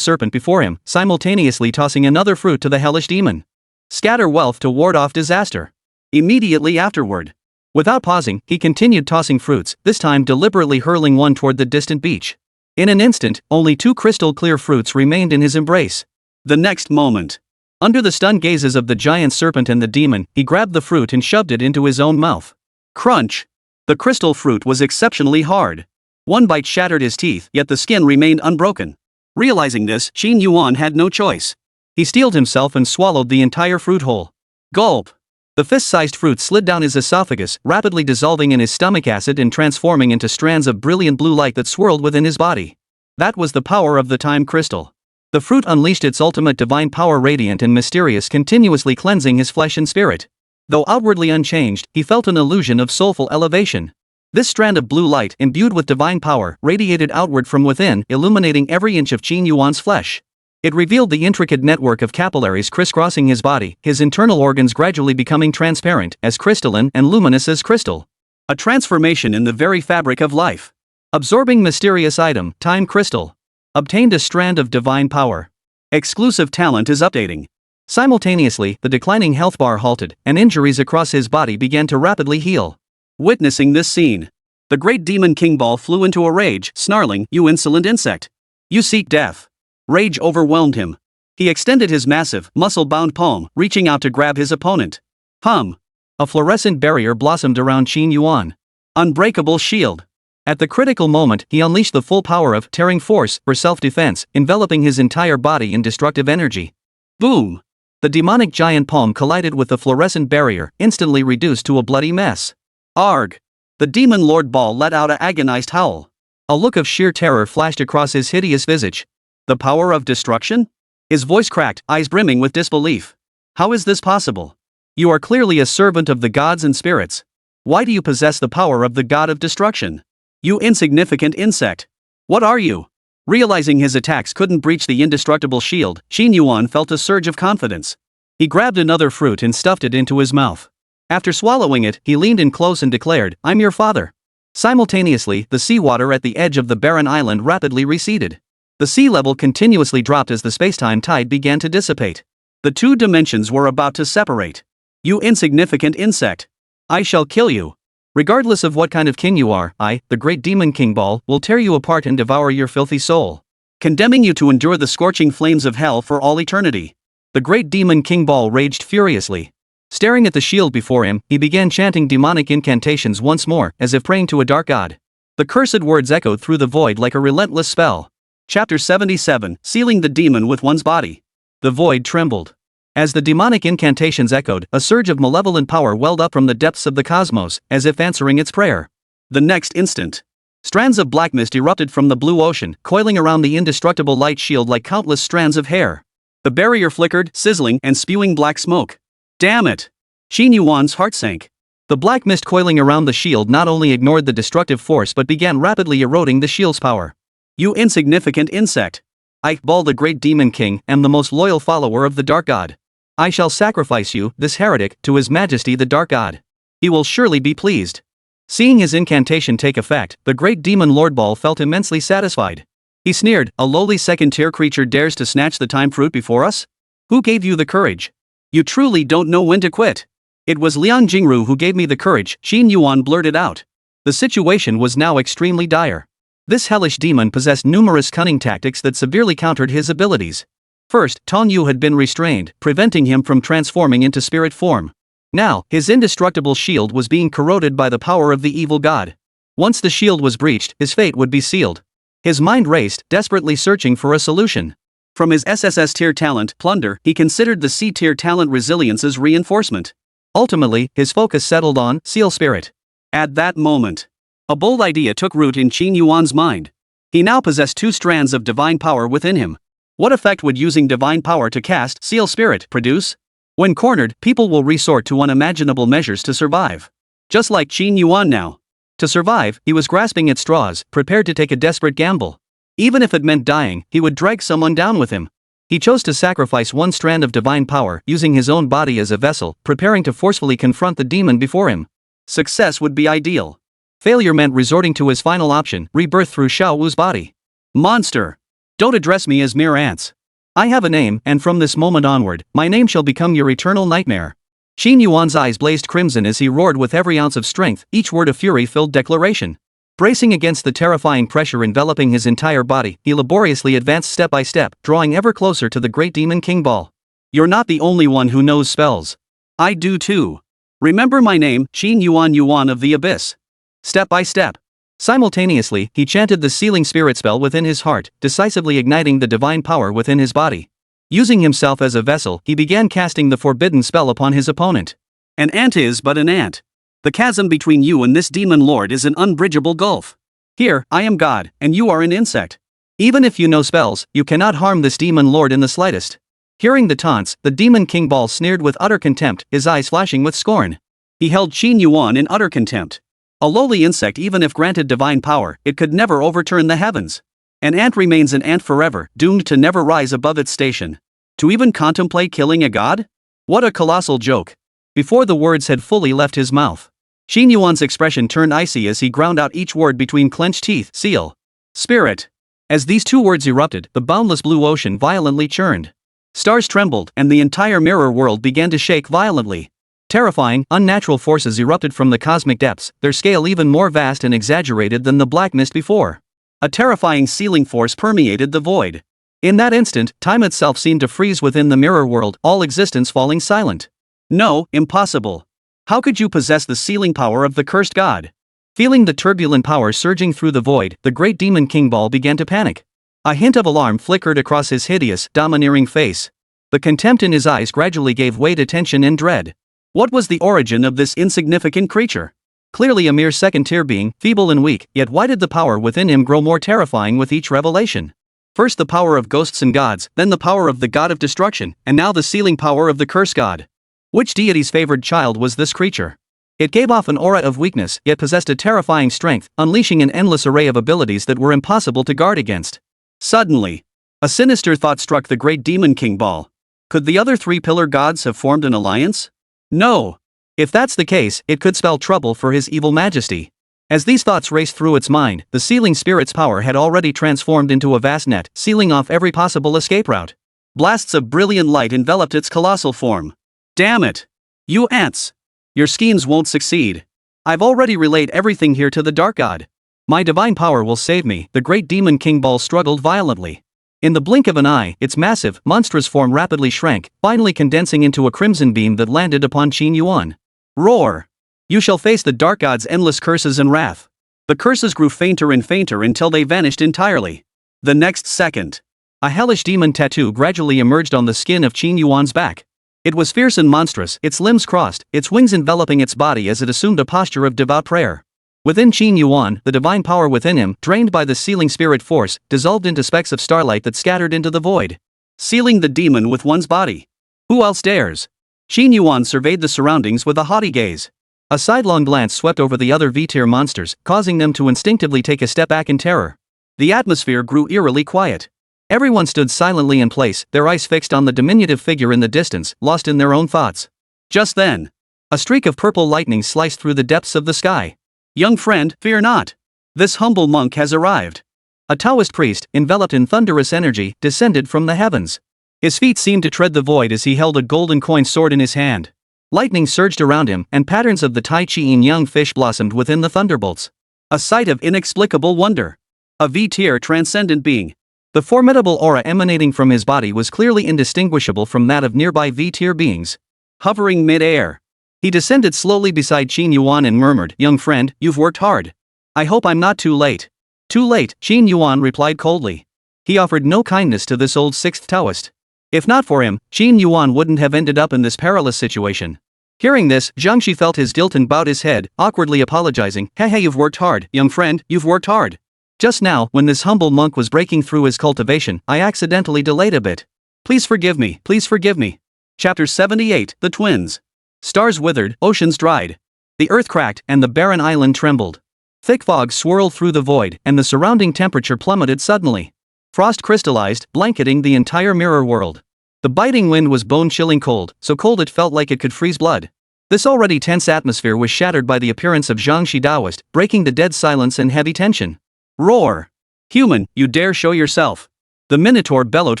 serpent before him, simultaneously tossing another fruit to the hellish demon. Scatter wealth to ward off disaster. Immediately afterward, without pausing, he continued tossing fruits, this time deliberately hurling 1 toward the distant beach. In an instant, only 2 crystal-clear fruits remained in his embrace. The next moment, under the stunned gazes of the giant serpent and the demon, he grabbed the fruit and shoved it into his own mouth. Crunch! The crystal fruit was exceptionally hard. 1 bite shattered his teeth, yet the skin remained unbroken. Realizing this, Qin Yuan had no choice. He steeled himself and swallowed the entire fruit whole. Gulp! The fist-sized fruit slid down his esophagus, rapidly dissolving in his stomach acid and transforming into strands of brilliant blue light that swirled within his body. That was the power of the time crystal. The fruit unleashed its ultimate divine power, radiant and mysterious, continuously cleansing his flesh and spirit. Though outwardly unchanged, he felt an illusion of soulful elevation. This strand of blue light, imbued with divine power, radiated outward from within, illuminating every inch of Qin Yuan's flesh. It revealed the intricate network of capillaries crisscrossing his body, his internal organs gradually becoming transparent, as crystalline and luminous as crystal. A transformation in the very fabric of life. Absorbing mysterious item, time crystal. Obtained a strand of divine power. Exclusive talent is updating. Simultaneously, the declining health bar halted, and injuries across his body began to rapidly heal. Witnessing this scene, the great demon King Ball flew into a rage, snarling, "You insolent insect! You seek death!" Rage overwhelmed him. He extended his massive, muscle-bound palm, reaching out to grab his opponent. Hum! A fluorescent barrier blossomed around Qin Yuan. Unbreakable shield. At the critical moment, he unleashed the full power of tearing force for self-defense, enveloping his entire body in destructive energy. Boom! The demonic giant palm collided with the fluorescent barrier, instantly reduced to a bloody mess. Arg! The demon Lord Ball let out an agonized howl. A look of sheer terror flashed across his hideous visage. The power of destruction? His voice cracked, eyes brimming with disbelief. How is this possible? You are clearly a servant of the gods and spirits. Why do you possess the power of the god of destruction? You insignificant insect. What are you? Realizing his attacks couldn't breach the indestructible shield, Qin Yuan felt a surge of confidence. He grabbed another fruit and stuffed it into his mouth. After swallowing it, he leaned in close and declared, "I'm your father." Simultaneously, the seawater at the edge of the barren island rapidly receded. The sea level continuously dropped as the spacetime tide began to dissipate. The two dimensions were about to separate. You insignificant insect. I shall kill you. Regardless of what kind of king you are, I, the great demon King Ball, will tear you apart and devour your filthy soul, condemning you to endure the scorching flames of hell for all eternity. The great demon King Ball raged furiously. Staring at the shield before him, he began chanting demonic incantations once more, as if praying to a dark god. The cursed words echoed through the void like a relentless spell. Chapter 77, Sealing the Demon with One's Body. The void trembled. As the demonic incantations echoed, a surge of malevolent power welled up from the depths of the cosmos, as if answering its prayer. The next instant, strands of black mist erupted from the blue ocean, coiling around the indestructible light shield like countless strands of hair. The barrier flickered, sizzling and spewing black smoke. Damn it! Qin Yuan's heart sank. The black mist coiling around the shield not only ignored the destructive force but began rapidly eroding the shield's power. You insignificant insect. I, Ball the great demon king, am the most loyal follower of the dark god. I shall sacrifice you, this heretic, to his majesty the dark god. He will surely be pleased. Seeing his incantation take effect, the great demon Lord Ball felt immensely satisfied. He sneered, "A lowly second-tier creature dares to snatch the time fruit before us? Who gave you the courage? You truly don't know when to quit." "It was Liang Jingru who gave me the courage," Qin Yuan blurted out. The situation was now extremely dire. This hellish demon possessed numerous cunning tactics that severely countered his abilities. First, Tong Yu had been restrained, preventing him from transforming into spirit form. Now, his indestructible shield was being corroded by the power of the evil god. Once the shield was breached, his fate would be sealed. His mind raced, desperately searching for a solution. From his SSS tier talent, Plunder, he considered the C tier talent resilience as reinforcement. Ultimately, his focus settled on Seal Spirit. At that moment, a bold idea took root in Qin Yuan's mind. He now possessed two strands of divine power within him. What effect would using divine power to cast Seal Spirit produce? When cornered, people will resort to unimaginable measures to survive. Just like Qin Yuan now. To survive, he was grasping at straws, prepared to take a desperate gamble. Even if it meant dying, he would drag someone down with him. He chose to sacrifice one strand of divine power, using his own body as a vessel, preparing to forcefully confront the demon before him. Success would be ideal. Failure meant resorting to his final option, rebirth through Xiao Wu's body. Monster! Don't address me as mere ants. I have a name, and from this moment onward, my name shall become your eternal nightmare. Qin Yuan's eyes blazed crimson as he roared with every ounce of strength, each word a fury-filled declaration. Bracing against the terrifying pressure enveloping his entire body, he laboriously advanced step by step, drawing ever closer to the great demon King Ball. You're not the only one who knows spells. I do too. Remember my name, Qin Yuan of the Abyss. Step by step. Simultaneously, he chanted the sealing spirit spell within his heart, decisively igniting the divine power within his body. Using himself as a vessel, he began casting the forbidden spell upon his opponent. An ant is but an ant. The chasm between you and this demon lord is an unbridgeable gulf. Here, I am God, and you are an insect. Even if you know spells, you cannot harm this demon lord in the slightest. Hearing the taunts, the Demon King Ball sneered with utter contempt, his eyes flashing with scorn. He held Qin Yuan in utter contempt. A lowly insect, even if granted divine power, it could never overturn the heavens. An ant remains an ant forever, doomed to never rise above its station. To even contemplate killing a god? What a colossal joke. Before the words had fully left his mouth, Qin Yuan's expression turned icy as he ground out each word between clenched teeth. Seal. Spirit. As these two words erupted, the boundless blue ocean violently churned. Stars trembled, and the entire mirror world began to shake violently. Terrifying, unnatural forces erupted from the cosmic depths, their scale even more vast and exaggerated than the black mist before. A terrifying sealing force permeated the void. In that instant, time itself seemed to freeze within the mirror world, all existence falling silent. No, impossible. How could you possess the sealing power of the cursed god? Feeling the turbulent power surging through the void, the great Demon King Ball began to panic. A hint of alarm flickered across his hideous, domineering face. The contempt in his eyes gradually gave way to tension and dread. What was the origin of this insignificant creature? Clearly a mere second-tier being, feeble and weak, yet why did the power within him grow more terrifying with each revelation? First the power of ghosts and gods, then the power of the god of destruction, and now the sealing power of the curse god. Which deity's favored child was this creature? It gave off an aura of weakness, yet possessed a terrifying strength, unleashing an endless array of abilities that were impossible to guard against. Suddenly, a sinister thought struck the great Demon King Ball. Could the other three pillar gods have formed an alliance? No. If that's the case, it could spell trouble for his evil majesty. As these thoughts raced through its mind, the sealing spirit's power had already transformed into a vast net, sealing off every possible escape route. Blasts of brilliant light enveloped its colossal form. Damn it! You ants! Your schemes won't succeed. I've already relayed everything here to the Dark God. My divine power will save me. The great Demon King Ball struggled violently. In the blink of an eye, its massive, monstrous form rapidly shrank, finally condensing into a crimson beam that landed upon Qin Yuan. Roar! You shall face the Dark God's endless curses and wrath. The curses grew fainter and fainter until they vanished entirely. The next second, a hellish demon tattoo gradually emerged on the skin of Qin Yuan's back. It was fierce and monstrous, its limbs crossed, its wings enveloping its body as it assumed a posture of devout prayer. Within Qin Yuan, the divine power within him, drained by the sealing spirit force, dissolved into specks of starlight that scattered into the void. Sealing the demon with one's body. Who else dares? Qin Yuan surveyed the surroundings with a haughty gaze. A sidelong glance swept over the other V-tier monsters, causing them to instinctively take a step back in terror. The atmosphere grew eerily quiet. Everyone stood silently in place, their eyes fixed on the diminutive figure in the distance, lost in their own thoughts. Just then, a streak of purple lightning sliced through the depths of the sky. Young friend, fear not. This humble monk has arrived. A Taoist priest, enveloped in thunderous energy, descended from the heavens. His feet seemed to tread the void as he held a golden coin sword in his hand. Lightning surged around him, and patterns of the Tai Chi yin-yang fish blossomed within the thunderbolts. A sight of inexplicable wonder. A V-tier transcendent being. The formidable aura emanating from his body was clearly indistinguishable from that of nearby V-tier beings. Hovering mid-air, he descended slowly beside Qin Yuan and murmured, "Young friend, you've worked hard. I hope I'm not too late." "Too late," Qin Yuan replied coldly. He offered no kindness to this old sixth Taoist. If not for him, Qin Yuan wouldn't have ended up in this perilous situation. Hearing this, Zhang Shi felt his guilt and bowed his head, awkwardly apologizing. Hey, you've worked hard, young friend, you've worked hard. Just now, when this humble monk was breaking through his cultivation, I accidentally delayed a bit. Please forgive me, please forgive me. Chapter 78, The Twins. Stars withered, oceans dried. The earth cracked, and the barren island trembled. Thick fog swirled through the void, and the surrounding temperature plummeted suddenly. Frost crystallized, blanketing the entire mirror world. The biting wind was bone-chilling cold, so cold it felt like it could freeze blood. This already tense atmosphere was shattered by the appearance of Zhang Shi Daoist, breaking the dead silence and heavy tension. Roar! Human, you dare show yourself! The Minotaur bellowed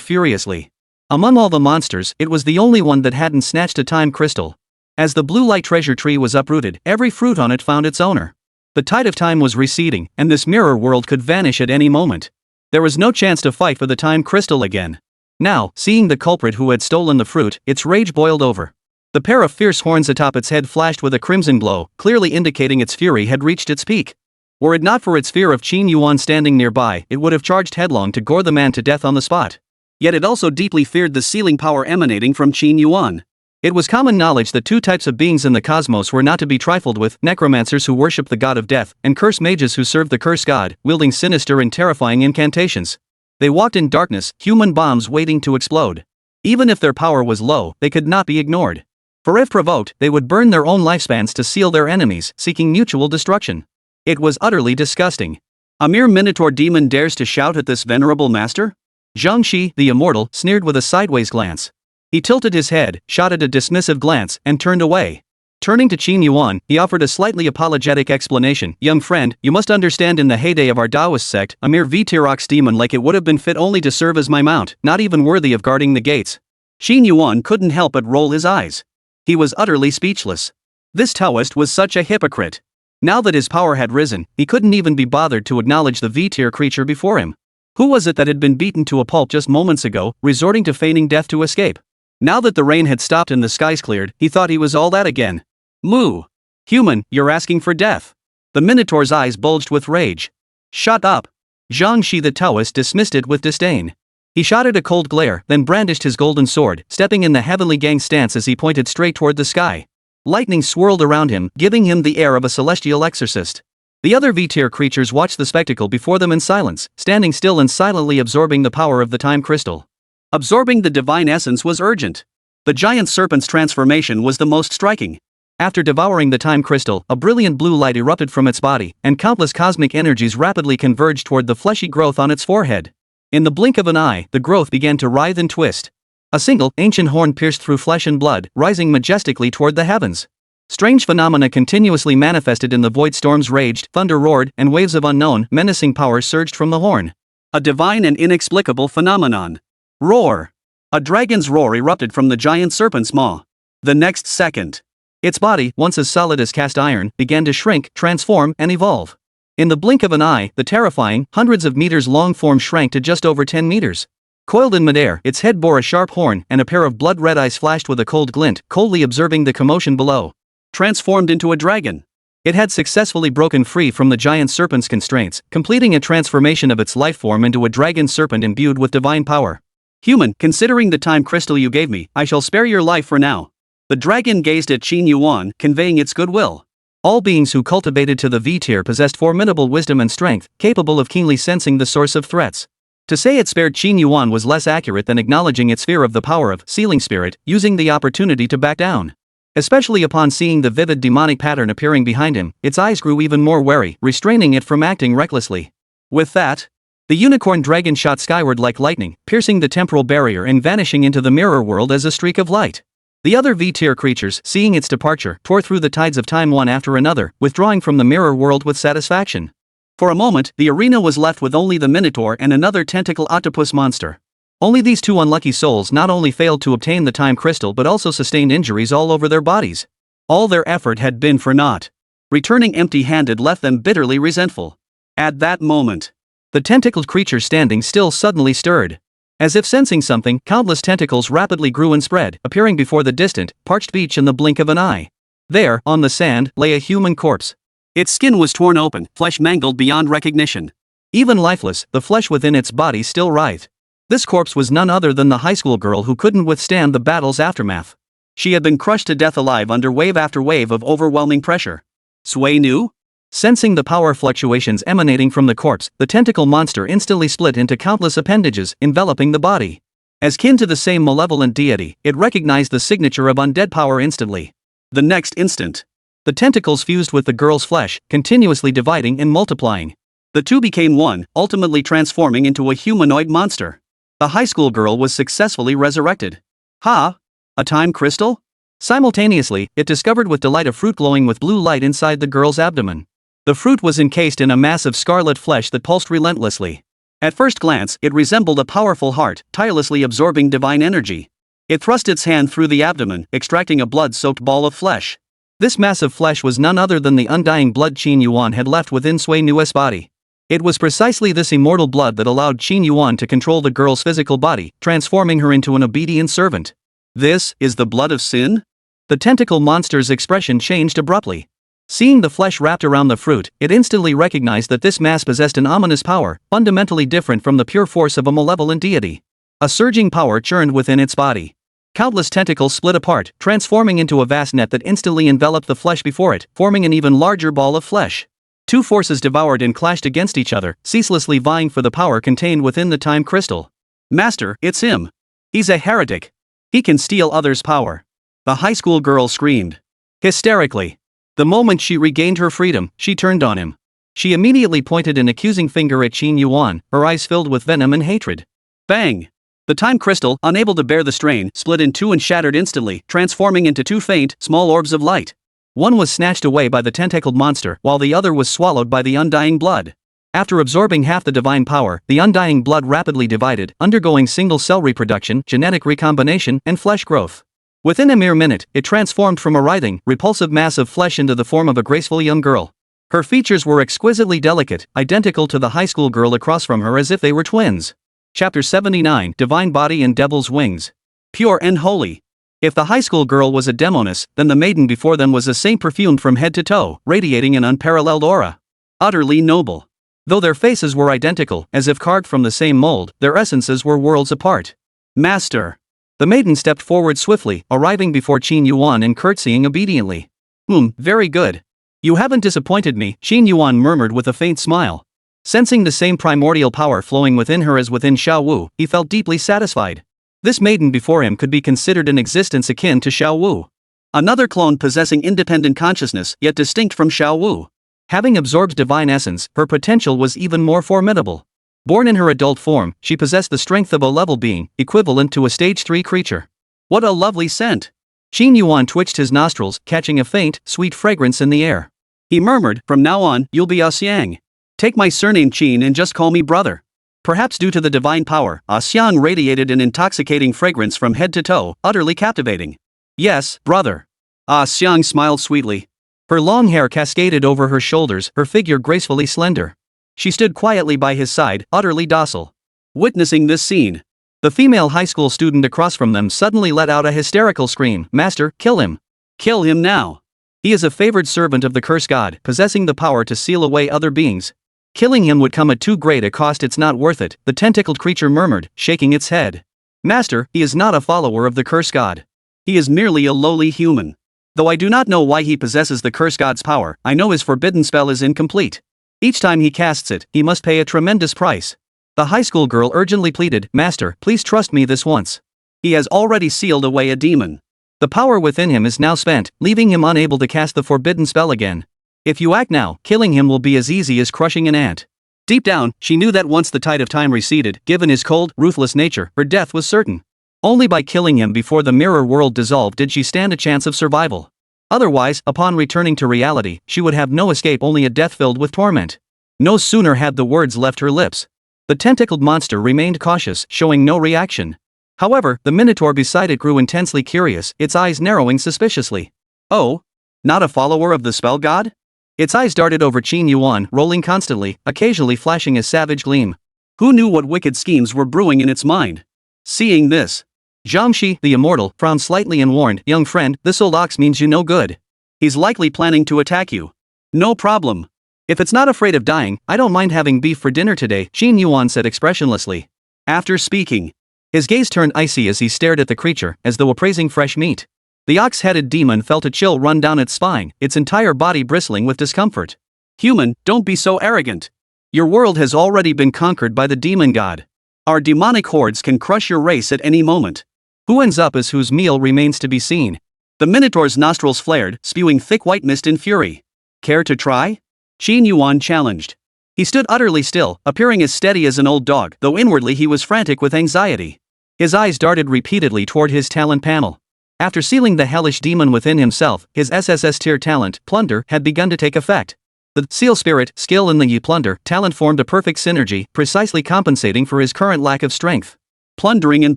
furiously. Among all the monsters, it was the only one that hadn't snatched a time crystal. As the blue light treasure tree was uprooted, every fruit on it found its owner. The tide of time was receding, and this mirror world could vanish at any moment. There was no chance to fight for the time crystal again. Now, seeing the culprit who had stolen the fruit, its rage boiled over. The pair of fierce horns atop its head flashed with a crimson glow, clearly indicating its fury had reached its peak. Were it not for its fear of Qin Yuan standing nearby, it would have charged headlong to gore the man to death on the spot. Yet it also deeply feared the sealing power emanating from Qin Yuan. It was common knowledge that two types of beings in the cosmos were not to be trifled with: necromancers who worship the god of death, and curse mages who serve the curse god, wielding sinister and terrifying incantations. They walked in darkness, human bombs waiting to explode. Even if their power was low, they could not be ignored. For if provoked, they would burn their own lifespans to seal their enemies, seeking mutual destruction. It was utterly disgusting. A mere minotaur demon dares to shout at this venerable master? Zhang Shi, the immortal, sneered with a sideways glance. He tilted his head, shot at a dismissive glance, and turned away. Turning to Qin Yuan, he offered a slightly apologetic explanation. Young friend, you must understand in the heyday of our Taoist sect, a mere V-Tirox demon like it would have been fit only to serve as my mount, not even worthy of guarding the gates. Qin Yuan couldn't help but roll his eyes. He was utterly speechless. This Taoist was such a hypocrite. Now that his power had risen, he couldn't even be bothered to acknowledge the V-tier creature before him. Who was it that had been beaten to a pulp just moments ago, resorting to feigning death to escape? Now that the rain had stopped and the skies cleared, he thought he was all that again. Moo! Human, you're asking for death. The Minotaur's eyes bulged with rage. Shut up! Zhang Shi the Taoist dismissed it with disdain. He shot at a cold glare, then brandished his golden sword, stepping in the heavenly gang stance as he pointed straight toward the sky. Lightning swirled around him, giving him the air of a celestial exorcist. The other V-tier creatures watched the spectacle before them in silence, standing still and silently absorbing the power of the time crystal. Absorbing the divine essence was urgent. The giant serpent's transformation was the most striking. After devouring the time crystal, a brilliant blue light erupted from its body, and countless cosmic energies rapidly converged toward the fleshy growth on its forehead. In the blink of an eye, the growth began to writhe and twist. A single, ancient horn pierced through flesh and blood, rising majestically toward the heavens. Strange phenomena continuously manifested in the void. Storms raged, thunder roared, and waves of unknown, menacing power surged from the horn. A divine and inexplicable phenomenon. Roar! A dragon's roar erupted from the giant serpent's maw. The next second, its body, once as solid as cast iron, began to shrink, transform, and evolve. In the blink of an eye, the terrifying, hundreds of meters long form shrank to just over 10 meters. Coiled in midair, its head bore a sharp horn, and a pair of blood-red eyes flashed with a cold glint, coldly observing the commotion below. Transformed into a dragon. It had successfully broken free from the giant serpent's constraints, completing a transformation of its life form into a dragon serpent imbued with divine power. Human, considering the time crystal you gave me, I shall spare your life for now. The dragon gazed at Qin Yuan, conveying its goodwill. All beings who cultivated to the V-tier possessed formidable wisdom and strength, capable of keenly sensing the source of threats. To say it spared Qin Yuan was less accurate than acknowledging its fear of the power of Sealing Spirit, using the opportunity to back down. Especially upon seeing the vivid demonic pattern appearing behind him, its eyes grew even more wary, restraining it from acting recklessly. With that, the unicorn dragon shot skyward like lightning, piercing the temporal barrier and vanishing into the mirror world as a streak of light. The other V-tier creatures, seeing its departure, tore through the tides of time one after another, withdrawing from the mirror world with satisfaction. For a moment, the arena was left with only the Minotaur and another tentacle octopus monster. Only these two unlucky souls not only failed to obtain the time crystal but also sustained injuries all over their bodies. All their effort had been for naught. Returning empty-handed left them bitterly resentful. At that moment, the tentacled creature standing still suddenly stirred. As if sensing something, countless tentacles rapidly grew and spread, appearing before the distant, parched beach in the blink of an eye. There, on the sand, lay a human corpse. Its skin was torn open, flesh mangled beyond recognition. Even lifeless, the flesh within its body still writhed. This corpse was none other than the high school girl who couldn't withstand the battle's aftermath. She had been crushed to death alive under wave after wave of overwhelming pressure. Sui Nu? Sensing the power fluctuations emanating from the corpse, the tentacle monster instantly split into countless appendages, enveloping the body. As kin to the same malevolent deity, it recognized the signature of undead power instantly. The next instant, the tentacles fused with the girl's flesh, continuously dividing and multiplying. The two became one, ultimately transforming into a humanoid monster. The high school girl was successfully resurrected. Ha! A time crystal? Simultaneously, it discovered with delight a fruit glowing with blue light inside the girl's abdomen. The fruit was encased in a mass of scarlet flesh that pulsed relentlessly. At first glance, it resembled a powerful heart, tirelessly absorbing divine energy. It thrust its hand through the abdomen, extracting a blood-soaked ball of flesh. This mass of flesh was none other than the undying blood Qin Yuan had left within Sui Nu's body. It was precisely this immortal blood that allowed Qin Yuan to control the girl's physical body, transforming her into an obedient servant. This is the blood of sin? The tentacle monster's expression changed abruptly. Seeing the flesh wrapped around the fruit, it instantly recognized that this mass possessed an ominous power, fundamentally different from the pure force of a malevolent deity. A surging power churned within its body. Countless tentacles split apart, transforming into a vast net that instantly enveloped the flesh before it, forming an even larger ball of flesh. Two forces devoured and clashed against each other, ceaselessly vying for the power contained within the time crystal. Master, it's him. He's a heretic. He can steal others' power. The high school girl screamed hysterically. The moment she regained her freedom, she turned on him. She immediately pointed an accusing finger at Qin Yuan, her eyes filled with venom and hatred. Bang! The time crystal, unable to bear the strain, split in two and shattered instantly, transforming into two faint, small orbs of light. One was snatched away by the tentacled monster, while the other was swallowed by the undying blood. After absorbing half the divine power, the undying blood rapidly divided, undergoing single-cell reproduction, genetic recombination, and flesh growth. Within a mere minute, it transformed from a writhing, repulsive mass of flesh into the form of a graceful young girl. Her features were exquisitely delicate, identical to the high school girl across from her as if they were twins. Chapter 79, Divine Body and Devil's Wings. Pure and holy. If the high school girl was a demoness, then the maiden before them was a saint perfumed from head to toe, radiating an unparalleled aura. Utterly noble. Though their faces were identical, as if carved from the same mold, their essences were worlds apart. Master. The maiden stepped forward swiftly, arriving before Qin Yuan and curtsying obediently. Very good. You haven't disappointed me, Qin Yuan murmured with a faint smile. Sensing the same primordial power flowing within her as within Xiao Wu, he felt deeply satisfied. This maiden before him could be considered an existence akin to Xiao Wu. Another clone possessing independent consciousness, yet distinct from Xiao Wu. Having absorbed divine essence, her potential was even more formidable. Born in her adult form, she possessed the strength of A-level being, equivalent to a stage 3 creature. What a lovely scent! Qin Yuan twitched his nostrils, catching a faint, sweet fragrance in the air. He murmured, from now on, you'll be Xiang. Take my surname Qin and just call me brother. Perhaps due to the divine power, Xiang radiated an intoxicating fragrance from head to toe, utterly captivating. Yes, brother. Xiang smiled sweetly. Her long hair cascaded over her shoulders, her figure gracefully slender. She stood quietly by his side, utterly docile. Witnessing this scene, the female high school student across from them suddenly let out a hysterical scream. Master, kill him. Kill him now. He is a favored servant of the curse god, possessing the power to seal away other beings. Killing him would come at too great a cost. It's not worth it, the tentacled creature murmured, shaking its head. Master, he is not a follower of the curse god. He is merely a lowly human. Though I do not know why he possesses the curse god's power, I know his forbidden spell is incomplete. Each time he casts it, he must pay a tremendous price. The high school girl urgently pleaded, Master, please trust me this once. He has already sealed away a demon. The power within him is now spent, leaving him unable to cast the forbidden spell again. If you act now, killing him will be as easy as crushing an ant. Deep down, she knew that once the tide of time receded, given his cold, ruthless nature, her death was certain. Only by killing him before the mirror world dissolved did she stand a chance of survival. Otherwise, upon returning to reality, she would have no escape, only a death filled with torment. No sooner had the words left her lips. The tentacled monster remained cautious, showing no reaction. However, the minotaur beside it grew intensely curious, its eyes narrowing suspiciously. Oh? Not a follower of the spell god? Its eyes darted over Qin Yuan, rolling constantly, occasionally flashing a savage gleam. Who knew what wicked schemes were brewing in its mind? Seeing this, Zhangxi, the immortal, frowned slightly and warned, young friend, this old ox means you no good. He's likely planning to attack you. No problem. If it's not afraid of dying, I don't mind having beef for dinner today, Qin Yuan said expressionlessly. After speaking, his gaze turned icy as he stared at the creature, as though appraising fresh meat. The ox-headed demon felt a chill run down its spine, its entire body bristling with discomfort. Human, don't be so arrogant. Your world has already been conquered by the demon god. Our demonic hordes can crush your race at any moment. Who ends up as whose meal remains to be seen. The minotaur's nostrils flared, spewing thick white mist in fury. Care to try? Qin Yuan challenged. He stood utterly still, appearing as steady as an old dog, though inwardly he was frantic with anxiety. His eyes darted repeatedly toward his talent panel. After sealing the hellish demon within himself, his SSS tier talent, Plunder, had begun to take effect. The seal spirit skill in the Plunder talent formed a perfect synergy, precisely compensating for his current lack of strength. Plundering in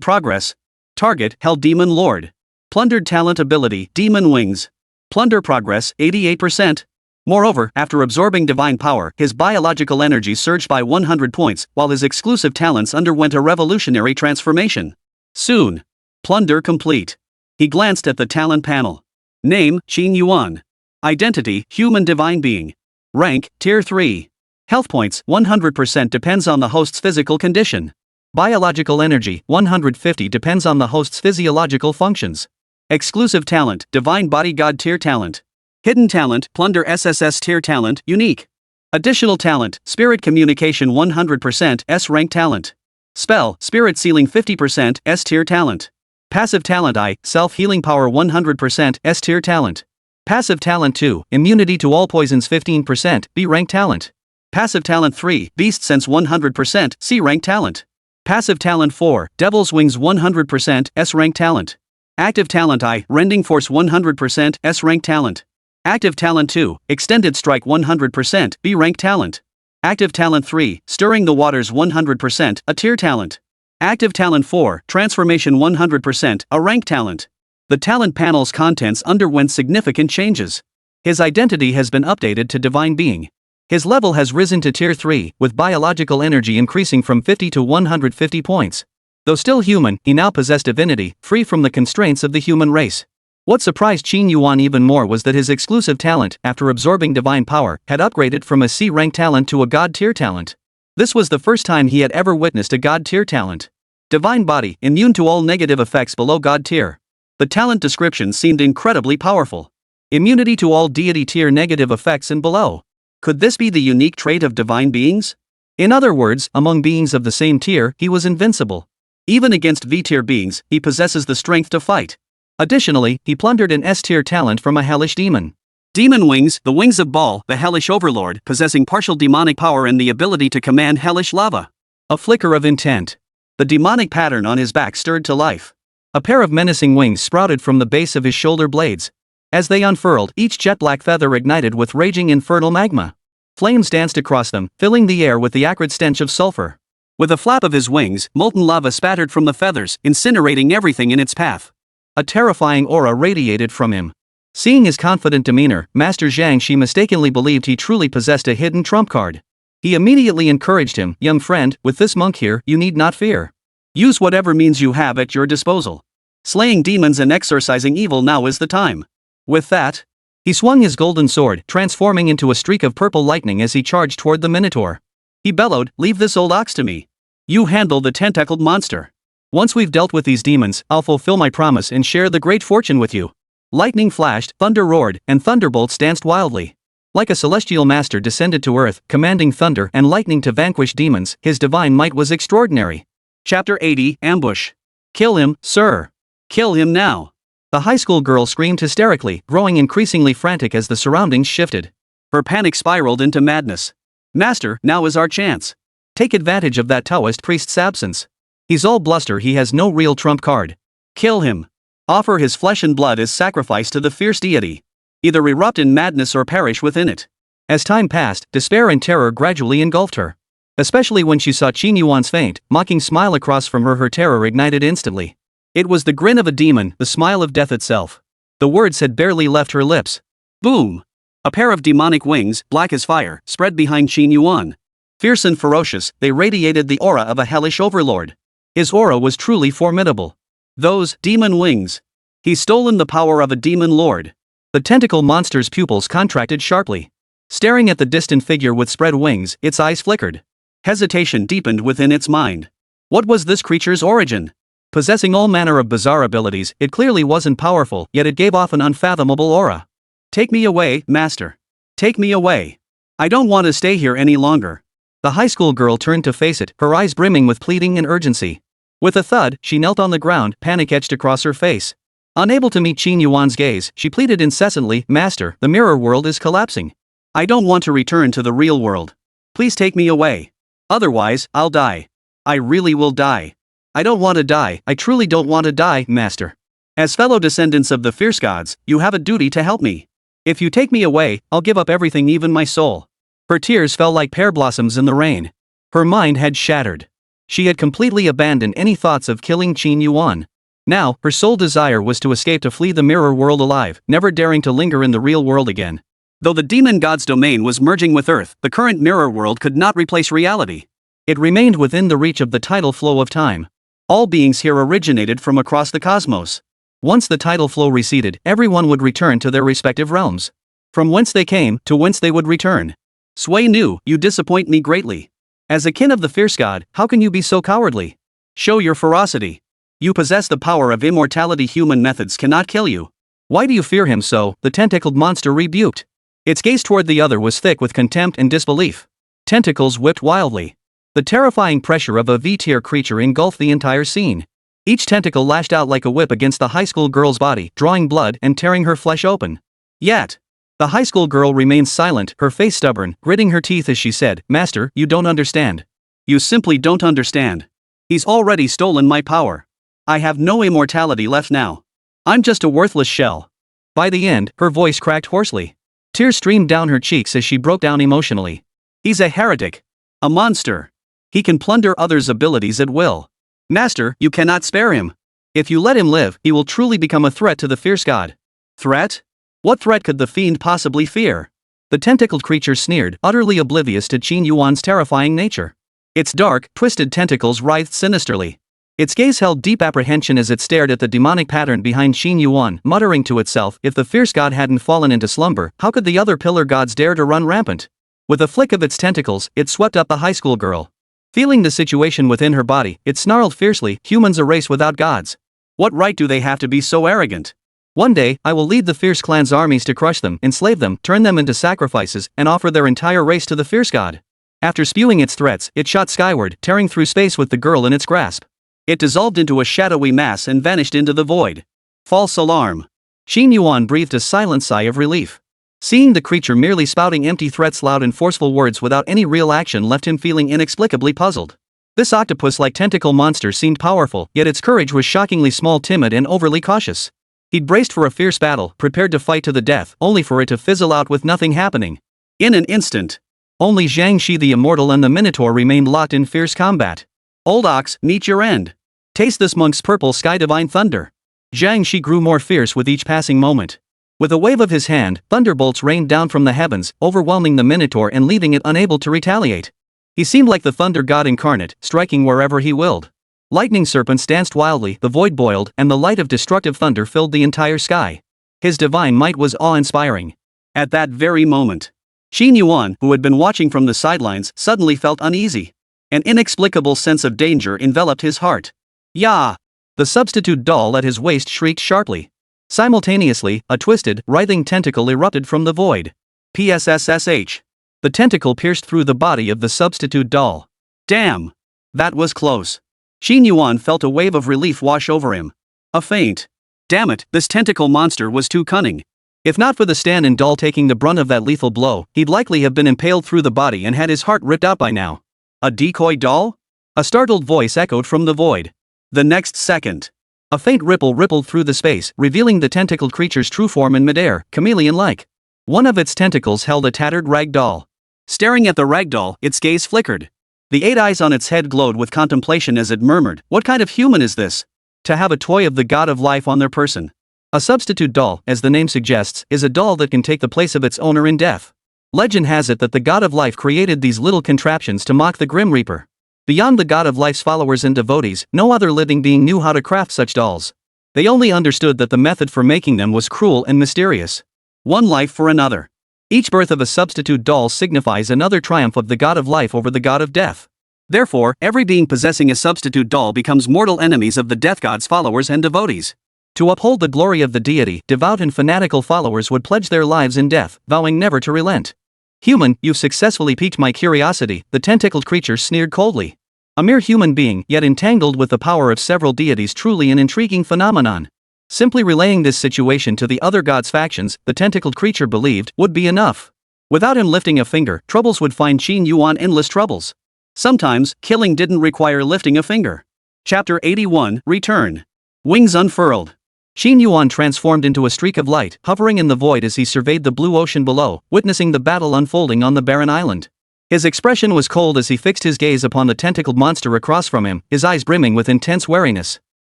progress. Target, Hell Demon Lord. Plundered talent ability, Demon Wings. Plunder progress, 88%. Moreover, after absorbing divine power, his biological energy surged by 100 points, while his exclusive talents underwent a revolutionary transformation. Soon. Plunder complete. He glanced at the talent panel. Name, Qin Yuan. Identity, Human Divine Being. Rank, Tier 3. Health points, 100% depends on the host's physical condition. Biological energy, 150 depends on the host's physiological functions. Exclusive talent, Divine Body God Tier Talent. Hidden talent, Plunder SSS Tier Talent, Unique. Additional talent, Spirit Communication 100% S rank talent. Spell, Spirit Sealing 50% S Tier Talent. Passive talent I, self-healing power 100%, S tier talent. Passive talent 2, immunity to all poisons 15%, B rank talent. Passive talent 3, beast sense 100%, C rank talent. Passive talent 4, devil's wings 100%, S rank talent. Active talent I, rending force 100%, S rank talent. Active talent 2, extended strike 100%, B rank talent. Active talent 3, stirring the waters 100%, A tier talent. Active talent 4, transformation 100%, A rank talent. The talent panel's contents underwent significant changes. His identity has been updated to divine being. His level has risen to tier 3, with biological energy increasing from 50 to 150 points. Though still human, he now possessed divinity, free from the constraints of the human race. What surprised Qin Yuan even more was that his exclusive talent, after absorbing divine power, had upgraded from a C-rank talent to a God-tier talent. This was the first time he had ever witnessed a God-tier talent. Divine body, immune to all negative effects below God-tier. The talent description seemed incredibly powerful. Immunity to all deity tier negative effects and below. Could this be the unique trait of divine beings? In other words, among beings of the same tier, he was invincible. Even against V-tier beings, he possesses the strength to fight. Additionally, he plundered an S-tier talent from a hellish demon. Demon wings, the wings of Baal, the hellish overlord, possessing partial demonic power and the ability to command hellish lava. A flicker of intent. The demonic pattern on his back stirred to life. A pair of menacing wings sprouted from the base of his shoulder blades. As they unfurled, each jet-black feather ignited with raging infernal magma. Flames danced across them, filling the air with the acrid stench of sulfur. With a flap of his wings, molten lava spattered from the feathers, incinerating everything in its path. A terrifying aura radiated from him. Seeing his confident demeanor, Master Zhang Shi mistakenly believed he truly possessed a hidden trump card. He immediately encouraged him, "Young friend, with this monk here, you need not fear. Use whatever means you have at your disposal. Slaying demons and exorcising evil, now is the time." With that, he swung his golden sword, transforming into a streak of purple lightning as he charged toward the Minotaur. He bellowed, "Leave this old ox to me. You handle the tentacled monster. Once we've dealt with these demons, I'll fulfill my promise and share the great fortune with you." Lightning flashed, thunder roared, and thunderbolts danced wildly. Like a celestial master descended to earth, commanding thunder and lightning to vanquish demons, his divine might was extraordinary. Chapter 80, Ambush. "Kill him, sir. Kill him now." The high school girl screamed hysterically, growing increasingly frantic as the surroundings shifted. Her panic spiraled into madness. "Master, now is our chance. Take advantage of that Taoist priest's absence. He's all bluster, he has no real trump card. Kill him. Offer his flesh and blood as sacrifice to the fierce deity. Either erupt in madness or perish within it." As time passed, despair and terror gradually engulfed her. Especially when she saw Qin Yuan's faint, mocking smile across from her terror ignited instantly. It was the grin of a demon, the smile of death itself. The words had barely left her lips. Boom! A pair of demonic wings, black as fire, spread behind Qin Yuan. Fierce and ferocious, they radiated the aura of a hellish overlord. His aura was truly formidable. Those demon wings. He's stolen the power of a demon lord. The tentacle monster's pupils contracted sharply. Staring at the distant figure with spread wings, its eyes flickered. Hesitation deepened within its mind. What was this creature's origin? Possessing all manner of bizarre abilities, it clearly wasn't powerful, yet it gave off an unfathomable aura. "Take me away, master. Take me away. I don't want to stay here any longer." The high school girl turned to face it, her eyes brimming with pleading and urgency. With a thud, she knelt on the ground, panic etched across her face. Unable to meet Qin Yuan's gaze, she pleaded incessantly, "Master, the mirror world is collapsing. I don't want to return to the real world. Please take me away. Otherwise, I'll die. I really will die. I don't want to die, I truly don't want to die, master. As fellow descendants of the fierce gods, you have a duty to help me. If you take me away, I'll give up everything, even my soul." Her tears fell like pear blossoms in the rain. Her mind had shattered. She had completely abandoned any thoughts of killing Qin Yuan. Now, her sole desire was to escape, to flee the mirror world alive, never daring to linger in the real world again. Though the demon god's domain was merging with Earth, the current mirror world could not replace reality. It remained within the reach of the tidal flow of time. All beings here originated from across the cosmos. Once the tidal flow receded, everyone would return to their respective realms. From whence they came, to whence they would return. Sui Nu, you disappoint me greatly. As a kin of the fierce god, how can you be so cowardly? Show your ferocity. You possess the power of immortality, human methods cannot kill you. Why do you fear him so? The tentacled monster rebuked. Its gaze toward the other was thick with contempt and disbelief. Tentacles whipped wildly. The terrifying pressure of a V-tier creature engulfed the entire scene. Each tentacle lashed out like a whip against the high school girl's body, drawing blood and tearing her flesh open. Yet, the high school girl remained silent, her face stubborn, gritting her teeth as she said, "Master, you don't understand. You simply don't understand. He's already stolen my power. I have no immortality left now. I'm just a worthless shell." By the end, her voice cracked hoarsely. Tears streamed down her cheeks as she broke down emotionally. He's a heretic. A monster. He can plunder others' abilities at will. Master, you cannot spare him. If you let him live, he will truly become a threat to the fierce god. Threat? What threat could the fiend possibly fear? The tentacled creature sneered, utterly oblivious to Qin Yuan's terrifying nature. Its dark, twisted tentacles writhed sinisterly. Its gaze held deep apprehension as it stared at the demonic pattern behind Qin Yuan, muttering to itself, if the fierce god hadn't fallen into slumber, how could the other pillar gods dare to run rampant? With a flick of its tentacles, it swept up the high school girl. Feeling the situation within her body, it snarled fiercely, "Humans a race without gods. What right do they have to be so arrogant? One day, I will lead the fierce clan's armies to crush them, enslave them, turn them into sacrifices, and offer their entire race to the fierce god." After spewing its threats, it shot skyward, tearing through space with the girl in its grasp. It dissolved into a shadowy mass and vanished into the void. False alarm. Qin Yuan breathed a silent sigh of relief. Seeing the creature merely spouting empty threats, loud and forceful words without any real action, left him feeling inexplicably puzzled. This octopus-like tentacle monster seemed powerful, yet its courage was shockingly small, timid and overly cautious. He'd braced for a fierce battle, prepared to fight to the death, only for it to fizzle out with nothing happening. In an instant, only Zhang Shi the Immortal and the Minotaur remained locked in fierce combat. "Old ox, meet your end. Taste this monk's purple sky divine thunder." Zhang Shi grew more fierce with each passing moment. With a wave of his hand, thunderbolts rained down from the heavens, overwhelming the Minotaur and leaving it unable to retaliate. He seemed like the thunder god incarnate, striking wherever he willed. Lightning serpents danced wildly, the void boiled, and the light of destructive thunder filled the entire sky. His divine might was awe-inspiring. At that very moment, Qin Yuan, who had been watching from the sidelines, suddenly felt uneasy. An inexplicable sense of danger enveloped his heart. "Yah!" The substitute doll at his waist shrieked sharply. Simultaneously, a twisted, writhing tentacle erupted from the void. PSSSH. The tentacle pierced through the body of the substitute doll. Damn! That was close. Qin Yuan felt a wave of relief wash over him. A feint. Damn it, this tentacle monster was too cunning. If not for the stand-in doll taking the brunt of that lethal blow, he'd likely have been impaled through the body and had his heart ripped out by now. A decoy doll? A startled voice echoed from the void. The next second, a faint ripple rippled through the space, revealing the tentacled creature's true form in midair, chameleon-like. One of its tentacles held a tattered rag doll. Staring at the rag doll, its gaze flickered. The 8 eyes on its head glowed with contemplation as it murmured, "What kind of human is this? To have a toy of the god of life on their person." A substitute doll, as the name suggests, is a doll that can take the place of its owner in death. Legend has it that the god of life created these little contraptions to mock the Grim Reaper. Beyond the god of life's followers and devotees, no other living being knew how to craft such dolls. They only understood that the method for making them was cruel and mysterious. One life for another. Each birth of a substitute doll signifies another triumph of the god of life over the god of death. Therefore, every being possessing a substitute doll becomes mortal enemies of the death god's followers and devotees. To uphold the glory of the deity, devout and fanatical followers would pledge their lives in death, vowing never to relent. "Human, you've successfully piqued my curiosity," the tentacled creature sneered coldly. A mere human being, yet entangled with the power of several deities, truly an intriguing phenomenon. Simply relaying this situation to the other gods' factions, the tentacled creature believed, would be enough. Without him lifting a finger, troubles would find Qin Yuan endless troubles. Sometimes, killing didn't require lifting a finger. Chapter 81, Return. Wings unfurled. Qin Yuan transformed into a streak of light, hovering in the void as he surveyed the blue ocean below, witnessing the battle unfolding on the barren island. His expression was cold as he fixed his gaze upon the tentacled monster across from him, his eyes brimming with intense wariness.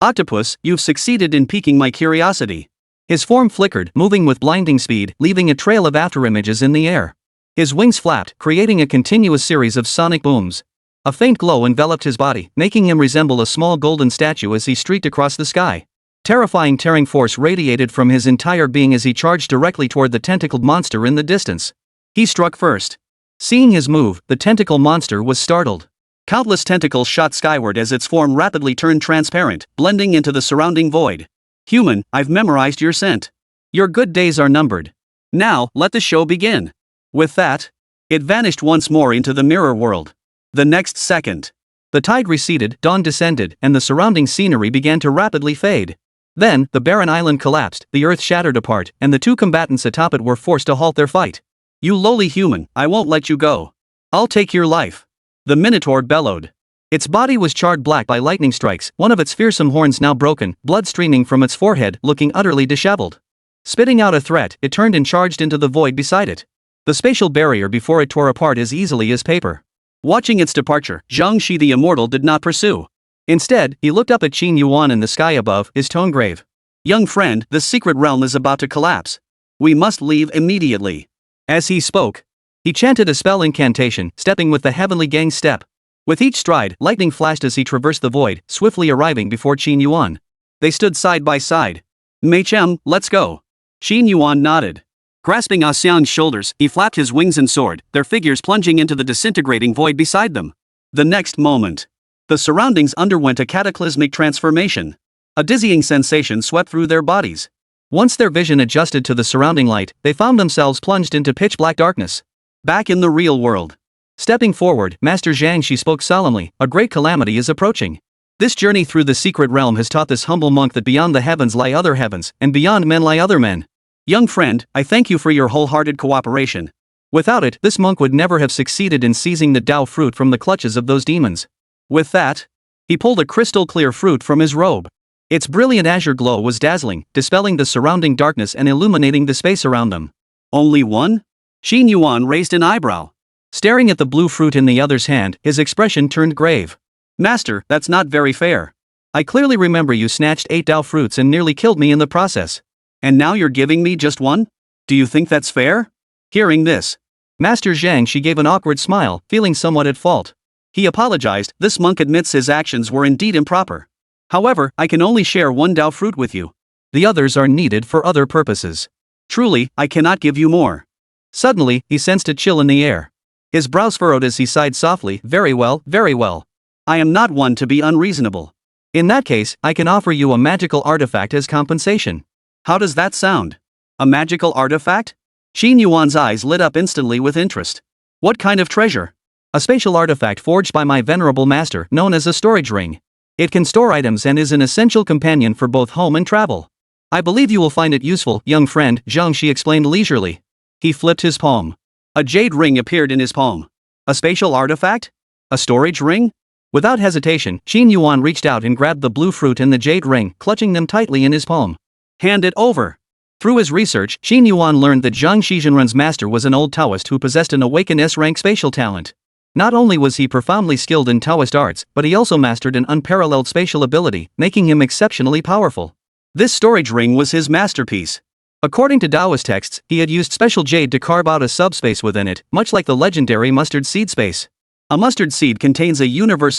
"Octopus, you've succeeded in piquing my curiosity." His form flickered, moving with blinding speed, leaving a trail of afterimages in the air. His wings flapped, creating a continuous series of sonic booms. A faint glow enveloped his body, making him resemble a small golden statue as he streaked across the sky. Terrifying tearing force radiated from his entire being as he charged directly toward the tentacled monster in the distance. He struck first. Seeing his move, the tentacle monster was startled. Countless tentacles shot skyward as its form rapidly turned transparent, blending into the surrounding void. "Human, I've memorized your scent. Your good days are numbered. Now, let the show begin." With that, it vanished once more into the mirror world. The next second, The tide receded, dawn descended, and the surrounding scenery began to rapidly fade. Then, the barren island collapsed, the earth shattered apart, and the two combatants atop it were forced to halt their fight. "You lowly human, I won't let you go. I'll take your life," the Minotaur bellowed. Its body was charred black by lightning strikes, one of its fearsome horns now broken, blood streaming from its forehead, looking utterly disheveled. Spitting out a threat, it turned and charged into the void beside it. The spatial barrier before it tore apart as easily as paper. Watching its departure, Zhang Shi the Immortal did not pursue. Instead, he looked up at Qin Yuan in the sky above, his tone grave. "Young friend, the secret realm is about to collapse. We must leave immediately." As he spoke, he chanted a spell incantation, stepping with the heavenly gang step. With each stride, lightning flashed as he traversed the void, swiftly arriving before Qin Yuan. They stood side by side. "Mei Chem, let's go." Qin Yuan nodded. Grasping Ah Xiang's shoulders, he flapped his wings and soared, their figures plunging into the disintegrating void beside them. The next moment, the surroundings underwent a cataclysmic transformation. A dizzying sensation swept through their bodies. Once their vision adjusted to the surrounding light, they found themselves plunged into pitch-black darkness. Back in the real world. Stepping forward, Master Zhang Shi spoke solemnly, "A great calamity is approaching. This journey through the secret realm has taught this humble monk that beyond the heavens lie other heavens, and beyond men lie other men. Young friend, I thank you for your wholehearted cooperation. Without it, this monk would never have succeeded in seizing the Tao fruit from the clutches of those demons." With that, he pulled a crystal-clear fruit from his robe. Its brilliant azure glow was dazzling, dispelling the surrounding darkness and illuminating the space around them. "Only one?" Qin Yuan raised an eyebrow. Staring at the blue fruit in the other's hand, his expression turned grave. "Master, that's not very fair. I clearly remember you snatched 8 Tao fruits and nearly killed me in the process. And now you're giving me just one? Do you think that's fair?" Hearing this, Master Zhang Shi gave an awkward smile, feeling somewhat at fault. He apologized. This monk admits his actions were indeed improper. "However, I can only share 1 Tao fruit with you. The others are needed for other purposes. Truly, I cannot give you more." Suddenly, he sensed a chill in the air. His brows furrowed as he sighed softly. Very well, very well. I am not one to be unreasonable. In that case, I can offer you a magical artifact as compensation." "How does that sound? A magical artifact?" Qin Yuan's eyes lit up instantly with interest. "What kind of treasure?" "A spatial artifact forged by my venerable master, known as a storage ring. It can store items and is an essential companion for both home and travel. I believe you will find it useful, young friend," Zhang Shi explained leisurely. He flipped his palm. A jade ring appeared in his palm. A spatial artifact? A storage ring? Without hesitation, Qin Yuan reached out and grabbed the blue fruit and the jade ring, clutching them tightly in his palm. "Hand it over." Through his research, Qin Yuan learned that Zhang Shizhenren's master was an old Taoist who possessed an awakened S-rank spatial talent. Not only was he profoundly skilled in Taoist arts, but he also mastered an unparalleled spatial ability, making him exceptionally powerful. This storage ring was his masterpiece. According to Taoist texts, he had used special jade to carve out a subspace within it, much like the legendary mustard seed space. A mustard seed contains a universe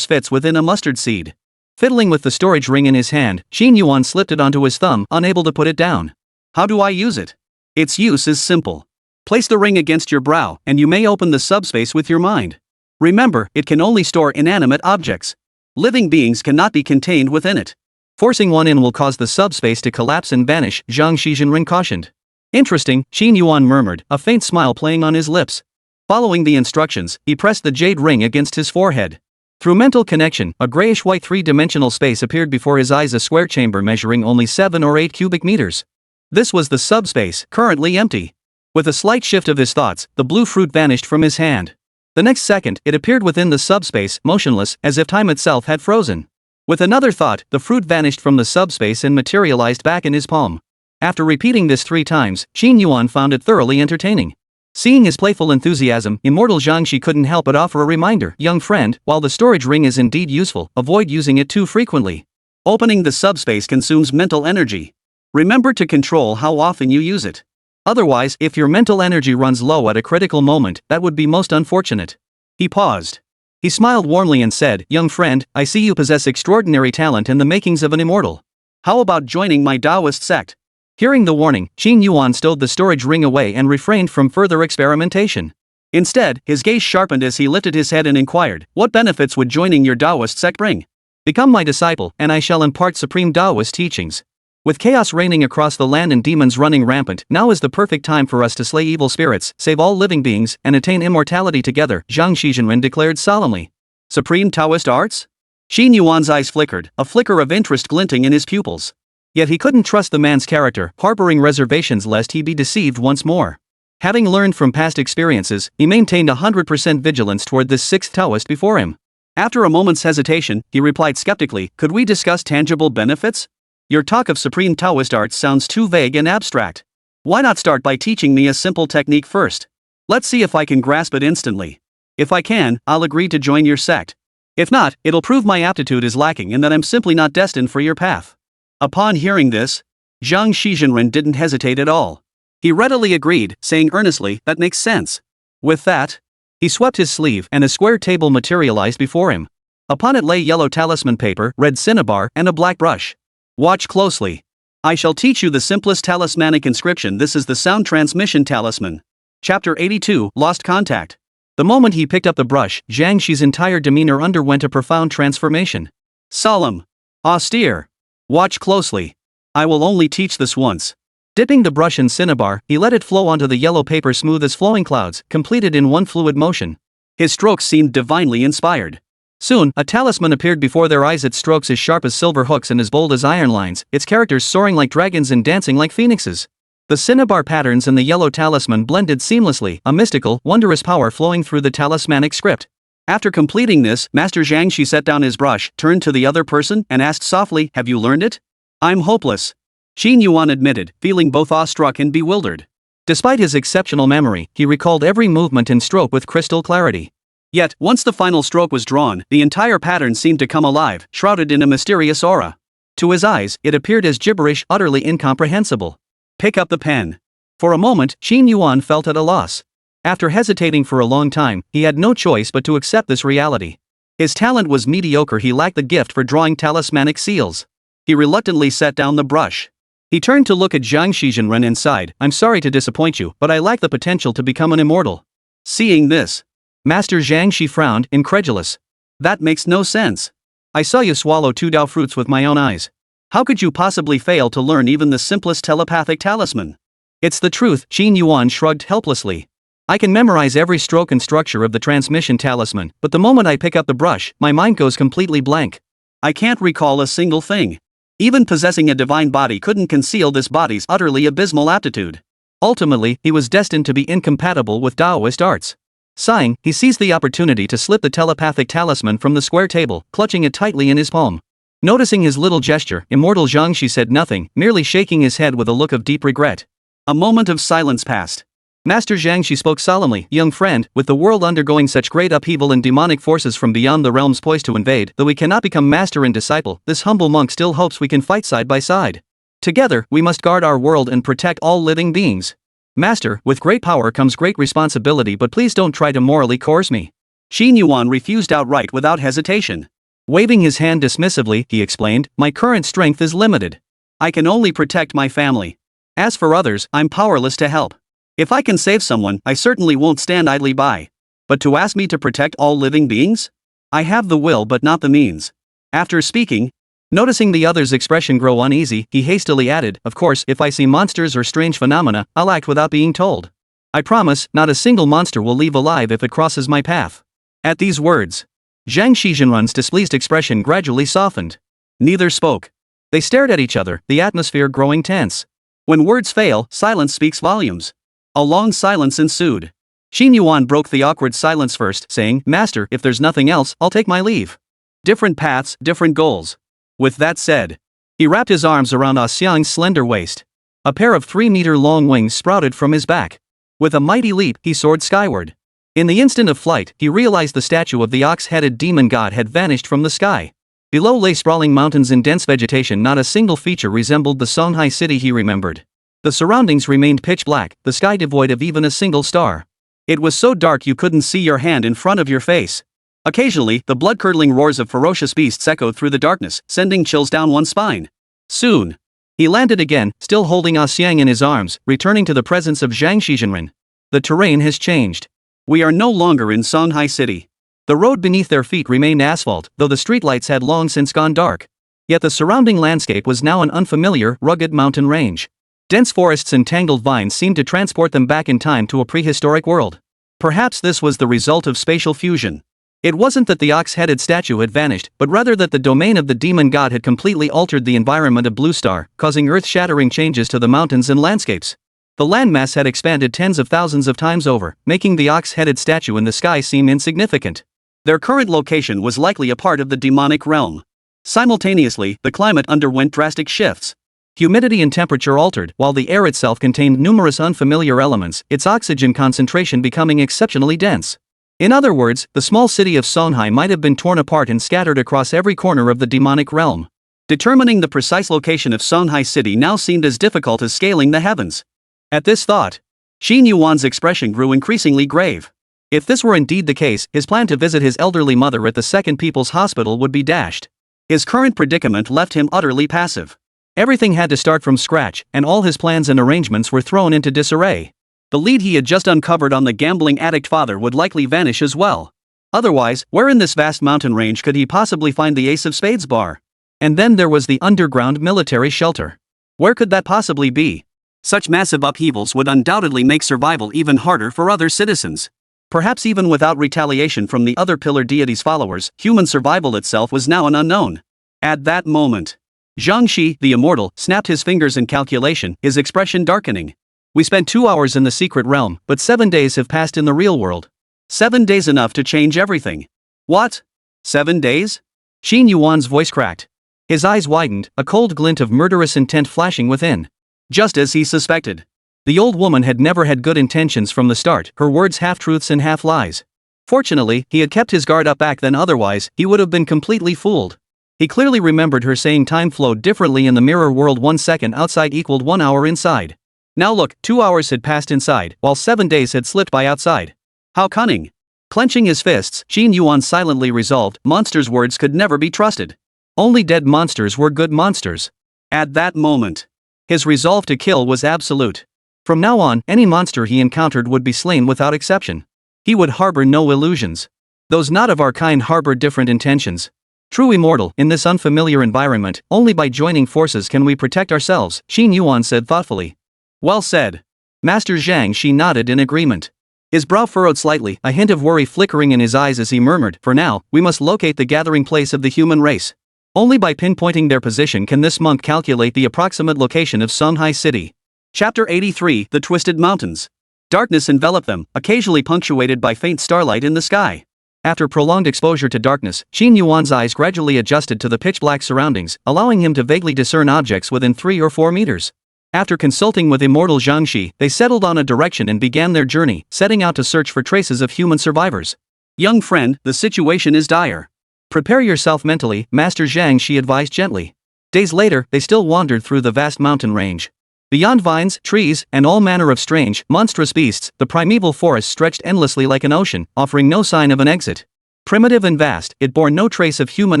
fits within a mustard seed. Fiddling with the storage ring in his hand, Qin Yuan slipped it onto his thumb, unable to put it down. "How do I use it?" "Its use is simple. Place the ring against your brow, and you may open the subspace with your mind. Remember, it can only store inanimate objects. Living beings cannot be contained within it. Forcing one in will cause the subspace to collapse and vanish," Zhang Shizhenren cautioned. "Interesting," Qin Yuan murmured, a faint smile playing on his lips. Following the instructions, he pressed the jade ring against his forehead. Through mental connection, a grayish-white three-dimensional space appeared before his eyes, a square chamber measuring only 7 or 8 cubic meters. This was the subspace, currently empty. With a slight shift of his thoughts, the blue fruit vanished from his hand. The next second, it appeared within the subspace, motionless, as if time itself had frozen. With another thought, the fruit vanished from the subspace and materialized back in his palm. After repeating this 3 times, Qin Yuan found it thoroughly entertaining. Seeing his playful enthusiasm, immortal Zhang Shi couldn't help but offer a reminder. "Young friend, while the storage ring is indeed useful, avoid using it too frequently. Opening the subspace consumes mental energy. Remember to control how often you use it. Otherwise, if your mental energy runs low at a critical moment, that would be most unfortunate." He paused. He smiled warmly and said, "Young friend, I see you possess extraordinary talent and the makings of an immortal. How about joining my Taoist sect?" Hearing the warning, Qin Yuan stowed the storage ring away and refrained from further experimentation. Instead, his gaze sharpened as he lifted his head and inquired, "What benefits would joining your Taoist sect bring?" "Become my disciple, and I shall impart supreme Taoist teachings. With chaos reigning across the land and demons running rampant, now is the perfect time for us to slay evil spirits, save all living beings, and attain immortality together," Zhang Shizhenren declared solemnly. Supreme Taoist arts? Qin Yuan's eyes flickered, a flicker of interest glinting in his pupils. Yet he couldn't trust the man's character, harboring reservations lest he be deceived once more. Having learned from past experiences, he maintained 100% vigilance toward this sixth Taoist before him. After a moment's hesitation, he replied skeptically, "Could we discuss tangible benefits? Your talk of Supreme Taoist arts sounds too vague and abstract. Why not start by teaching me a simple technique first? Let's see if I can grasp it instantly. If I can, I'll agree to join your sect. If not, it'll prove my aptitude is lacking and that I'm simply not destined for your path." Upon hearing this, Zhang Shizhenren didn't hesitate at all. He readily agreed, saying earnestly, "That makes sense." With that, he swept his sleeve and a square table materialized before him. Upon it lay yellow talisman paper, red cinnabar, and a black brush. "Watch closely. I shall teach you the simplest talismanic inscription. This is the sound transmission talisman." Chapter 82, Lost Contact. The moment he picked up the brush, Zhang Shi's entire demeanor underwent a profound transformation. Solemn. Austere. "Watch closely. I will only teach this once." Dipping the brush in cinnabar, he let it flow onto the yellow paper smooth as flowing clouds, completed in one fluid motion. His strokes seemed divinely inspired. Soon, a talisman appeared before their eyes, its strokes as sharp as silver hooks and as bold as iron lines, its characters soaring like dragons and dancing like phoenixes. The cinnabar patterns and the yellow talisman blended seamlessly, a mystical, wondrous power flowing through the talismanic script. After completing this, Master Zhang Shi set down his brush, turned to the other person, and asked softly, "Have you learned it?" "I'm hopeless," Qin Yuan admitted, feeling both awestruck and bewildered. Despite his exceptional memory, he recalled every movement and stroke with crystal clarity. Yet, once the final stroke was drawn, the entire pattern seemed to come alive, shrouded in a mysterious aura. To his eyes, it appeared as gibberish, utterly incomprehensible. "Pick up the pen." For a moment, Qin Yuan felt at a loss. After hesitating for a long time, he had no choice but to accept this reality. His talent was mediocre, he lacked the gift for drawing talismanic seals. He reluctantly set down the brush. He turned to look at Zhang Shizhenren and sighed, "I'm sorry to disappoint you, but I lack the potential to become an immortal." Seeing this, Master Zhang Shi frowned, incredulous. "That makes no sense. I saw you swallow 2 Dao fruits with my own eyes. How could you possibly fail to learn even the simplest telepathic talisman?" "It's the truth," Qin Yuan shrugged helplessly. "I can memorize every stroke and structure of the transmission talisman, but the moment I pick up the brush, my mind goes completely blank. I can't recall a single thing. Even possessing a divine body couldn't conceal this body's utterly abysmal aptitude." Ultimately, he was destined to be incompatible with Taoist arts. Sighing, he seized the opportunity to slip the telepathic talisman from the square table, clutching it tightly in his palm. Noticing his little gesture, Immortal Zhang Shi said nothing, merely shaking his head with a look of deep regret. A moment of silence passed. Master Zhang Shi spoke solemnly, "Young friend, with the world undergoing such great upheaval and demonic forces from beyond the realms poised to invade, though we cannot become master and disciple, this humble monk still hopes we can fight side by side. Together, we must guard our world and protect all living beings. Master, with great power comes great responsibility, but please don't try to morally coerce me." Qin Yuan refused outright without hesitation. Waving his hand dismissively, he explained, "My current strength is limited. I can only protect my family. As for others, I'm powerless to help. If I can save someone, I certainly won't stand idly by. But to ask me to protect all living beings? I have the will but not the means." After speaking, noticing the other's expression grow uneasy, he hastily added, "Of course, if I see monsters or strange phenomena, I'll act without being told. I promise, not a single monster will leave alive if it crosses my path." At these words, Zhang Shizhenren's displeased expression gradually softened. Neither spoke. They stared at each other, the atmosphere growing tense. When words fail, silence speaks volumes. A long silence ensued. Qin Yuan broke the awkward silence first, saying, "Master, if there's nothing else, I'll take my leave. Different paths, different goals." With that said, he wrapped his arms around Ah Xiang's slender waist. A pair of 3-meter-long wings sprouted from his back. With a mighty leap, he soared skyward. In the instant of flight, he realized the statue of the ox-headed demon god had vanished from the sky. Below lay sprawling mountains and dense vegetation. Not a single feature resembled the Songhai city he remembered. The surroundings remained pitch black, the sky devoid of even a single star. It was so dark you couldn't see your hand in front of your face. Occasionally, the blood-curdling roars of ferocious beasts echoed through the darkness, sending chills down one's spine. Soon, he landed again, still holding Ah Xiang in his arms, returning to the presence of Zhang Shizhenren. The terrain has changed. We are no longer in Songhai City. The road beneath their feet remained asphalt, though the streetlights had long since gone dark. Yet the surrounding landscape was now an unfamiliar, rugged mountain range. Dense forests and tangled vines seemed to transport them back in time to a prehistoric world. Perhaps this was the result of spatial fusion. It wasn't that the ox-headed statue had vanished, but rather that the domain of the demon god had completely altered the environment of Blue Star, causing earth-shattering changes to the mountains and landscapes. The landmass had expanded tens of thousands of times over, making the ox-headed statue in the sky seem insignificant. Their current location was likely a part of the demonic realm. Simultaneously, the climate underwent drastic shifts. Humidity and temperature altered, while the air itself contained numerous unfamiliar elements, its oxygen concentration becoming exceptionally dense. In other words, the small city of Songhai might have been torn apart and scattered across every corner of the demonic realm. Determining the precise location of Songhai City now seemed as difficult as scaling the heavens. At this thought, Xin Yuan's expression grew increasingly grave. If this were indeed the case, his plan to visit his elderly mother at the Second People's Hospital would be dashed. His current predicament left him utterly passive. Everything had to start from scratch, and all his plans and arrangements were thrown into disarray. The lead he had just uncovered on the gambling addict father would likely vanish as well. Otherwise, where in this vast mountain range could he possibly find the Ace of Spades bar? And then there was the underground military shelter. Where could that possibly be? Such massive upheavals would undoubtedly make survival even harder for other citizens. Perhaps even without retaliation from the other pillar deity's followers, human survival itself was now an unknown. At that moment, Zhang Shi, the immortal, snapped his fingers in calculation, his expression darkening. We spent 2 hours in the secret realm, but 7 days have passed in the real world. 7 days enough to change everything. What? 7 days? Xin Yuan's voice cracked. His eyes widened, a cold glint of murderous intent flashing within. Just as he suspected. The old woman had never had good intentions from the start, her words half-truths and half-lies. Fortunately, he had kept his guard up back then, otherwise, he would have been completely fooled. He clearly remembered her saying time flowed differently in the mirror world. 1 second outside equaled 1 hour inside. Now look, 2 hours had passed inside, while 7 days had slipped by outside. How cunning. Clenching his fists, Xin Yuan silently resolved, monsters' words could never be trusted. Only dead monsters were good monsters. At that moment, his resolve to kill was absolute. From now on, any monster he encountered would be slain without exception. He would harbor no illusions. Those not of our kind harbor different intentions. True immortal, in this unfamiliar environment, only by joining forces can we protect ourselves, Xin Yuan said thoughtfully. Well said. Master Zhang Shi nodded in agreement. His brow furrowed slightly, a hint of worry flickering in his eyes as he murmured, for now, we must locate the gathering place of the human race. Only by pinpointing their position can this monk calculate the approximate location of Songhai City. Chapter 83, The Twisted Mountains. Darkness enveloped them, occasionally punctuated by faint starlight in the sky. After prolonged exposure to darkness, Xin Yuan's eyes gradually adjusted to the pitch-black surroundings, allowing him to vaguely discern objects within 3 or 4 meters. After consulting with immortal Zhang Shi, they settled on a direction and began their journey, setting out to search for traces of human survivors. Young friend, the situation is dire. Prepare yourself mentally, Master Zhang Shi advised gently. Days later, they still wandered through the vast mountain range. Beyond vines, trees, and all manner of strange, monstrous beasts, the primeval forest stretched endlessly like an ocean, offering no sign of an exit. Primitive and vast, it bore no trace of human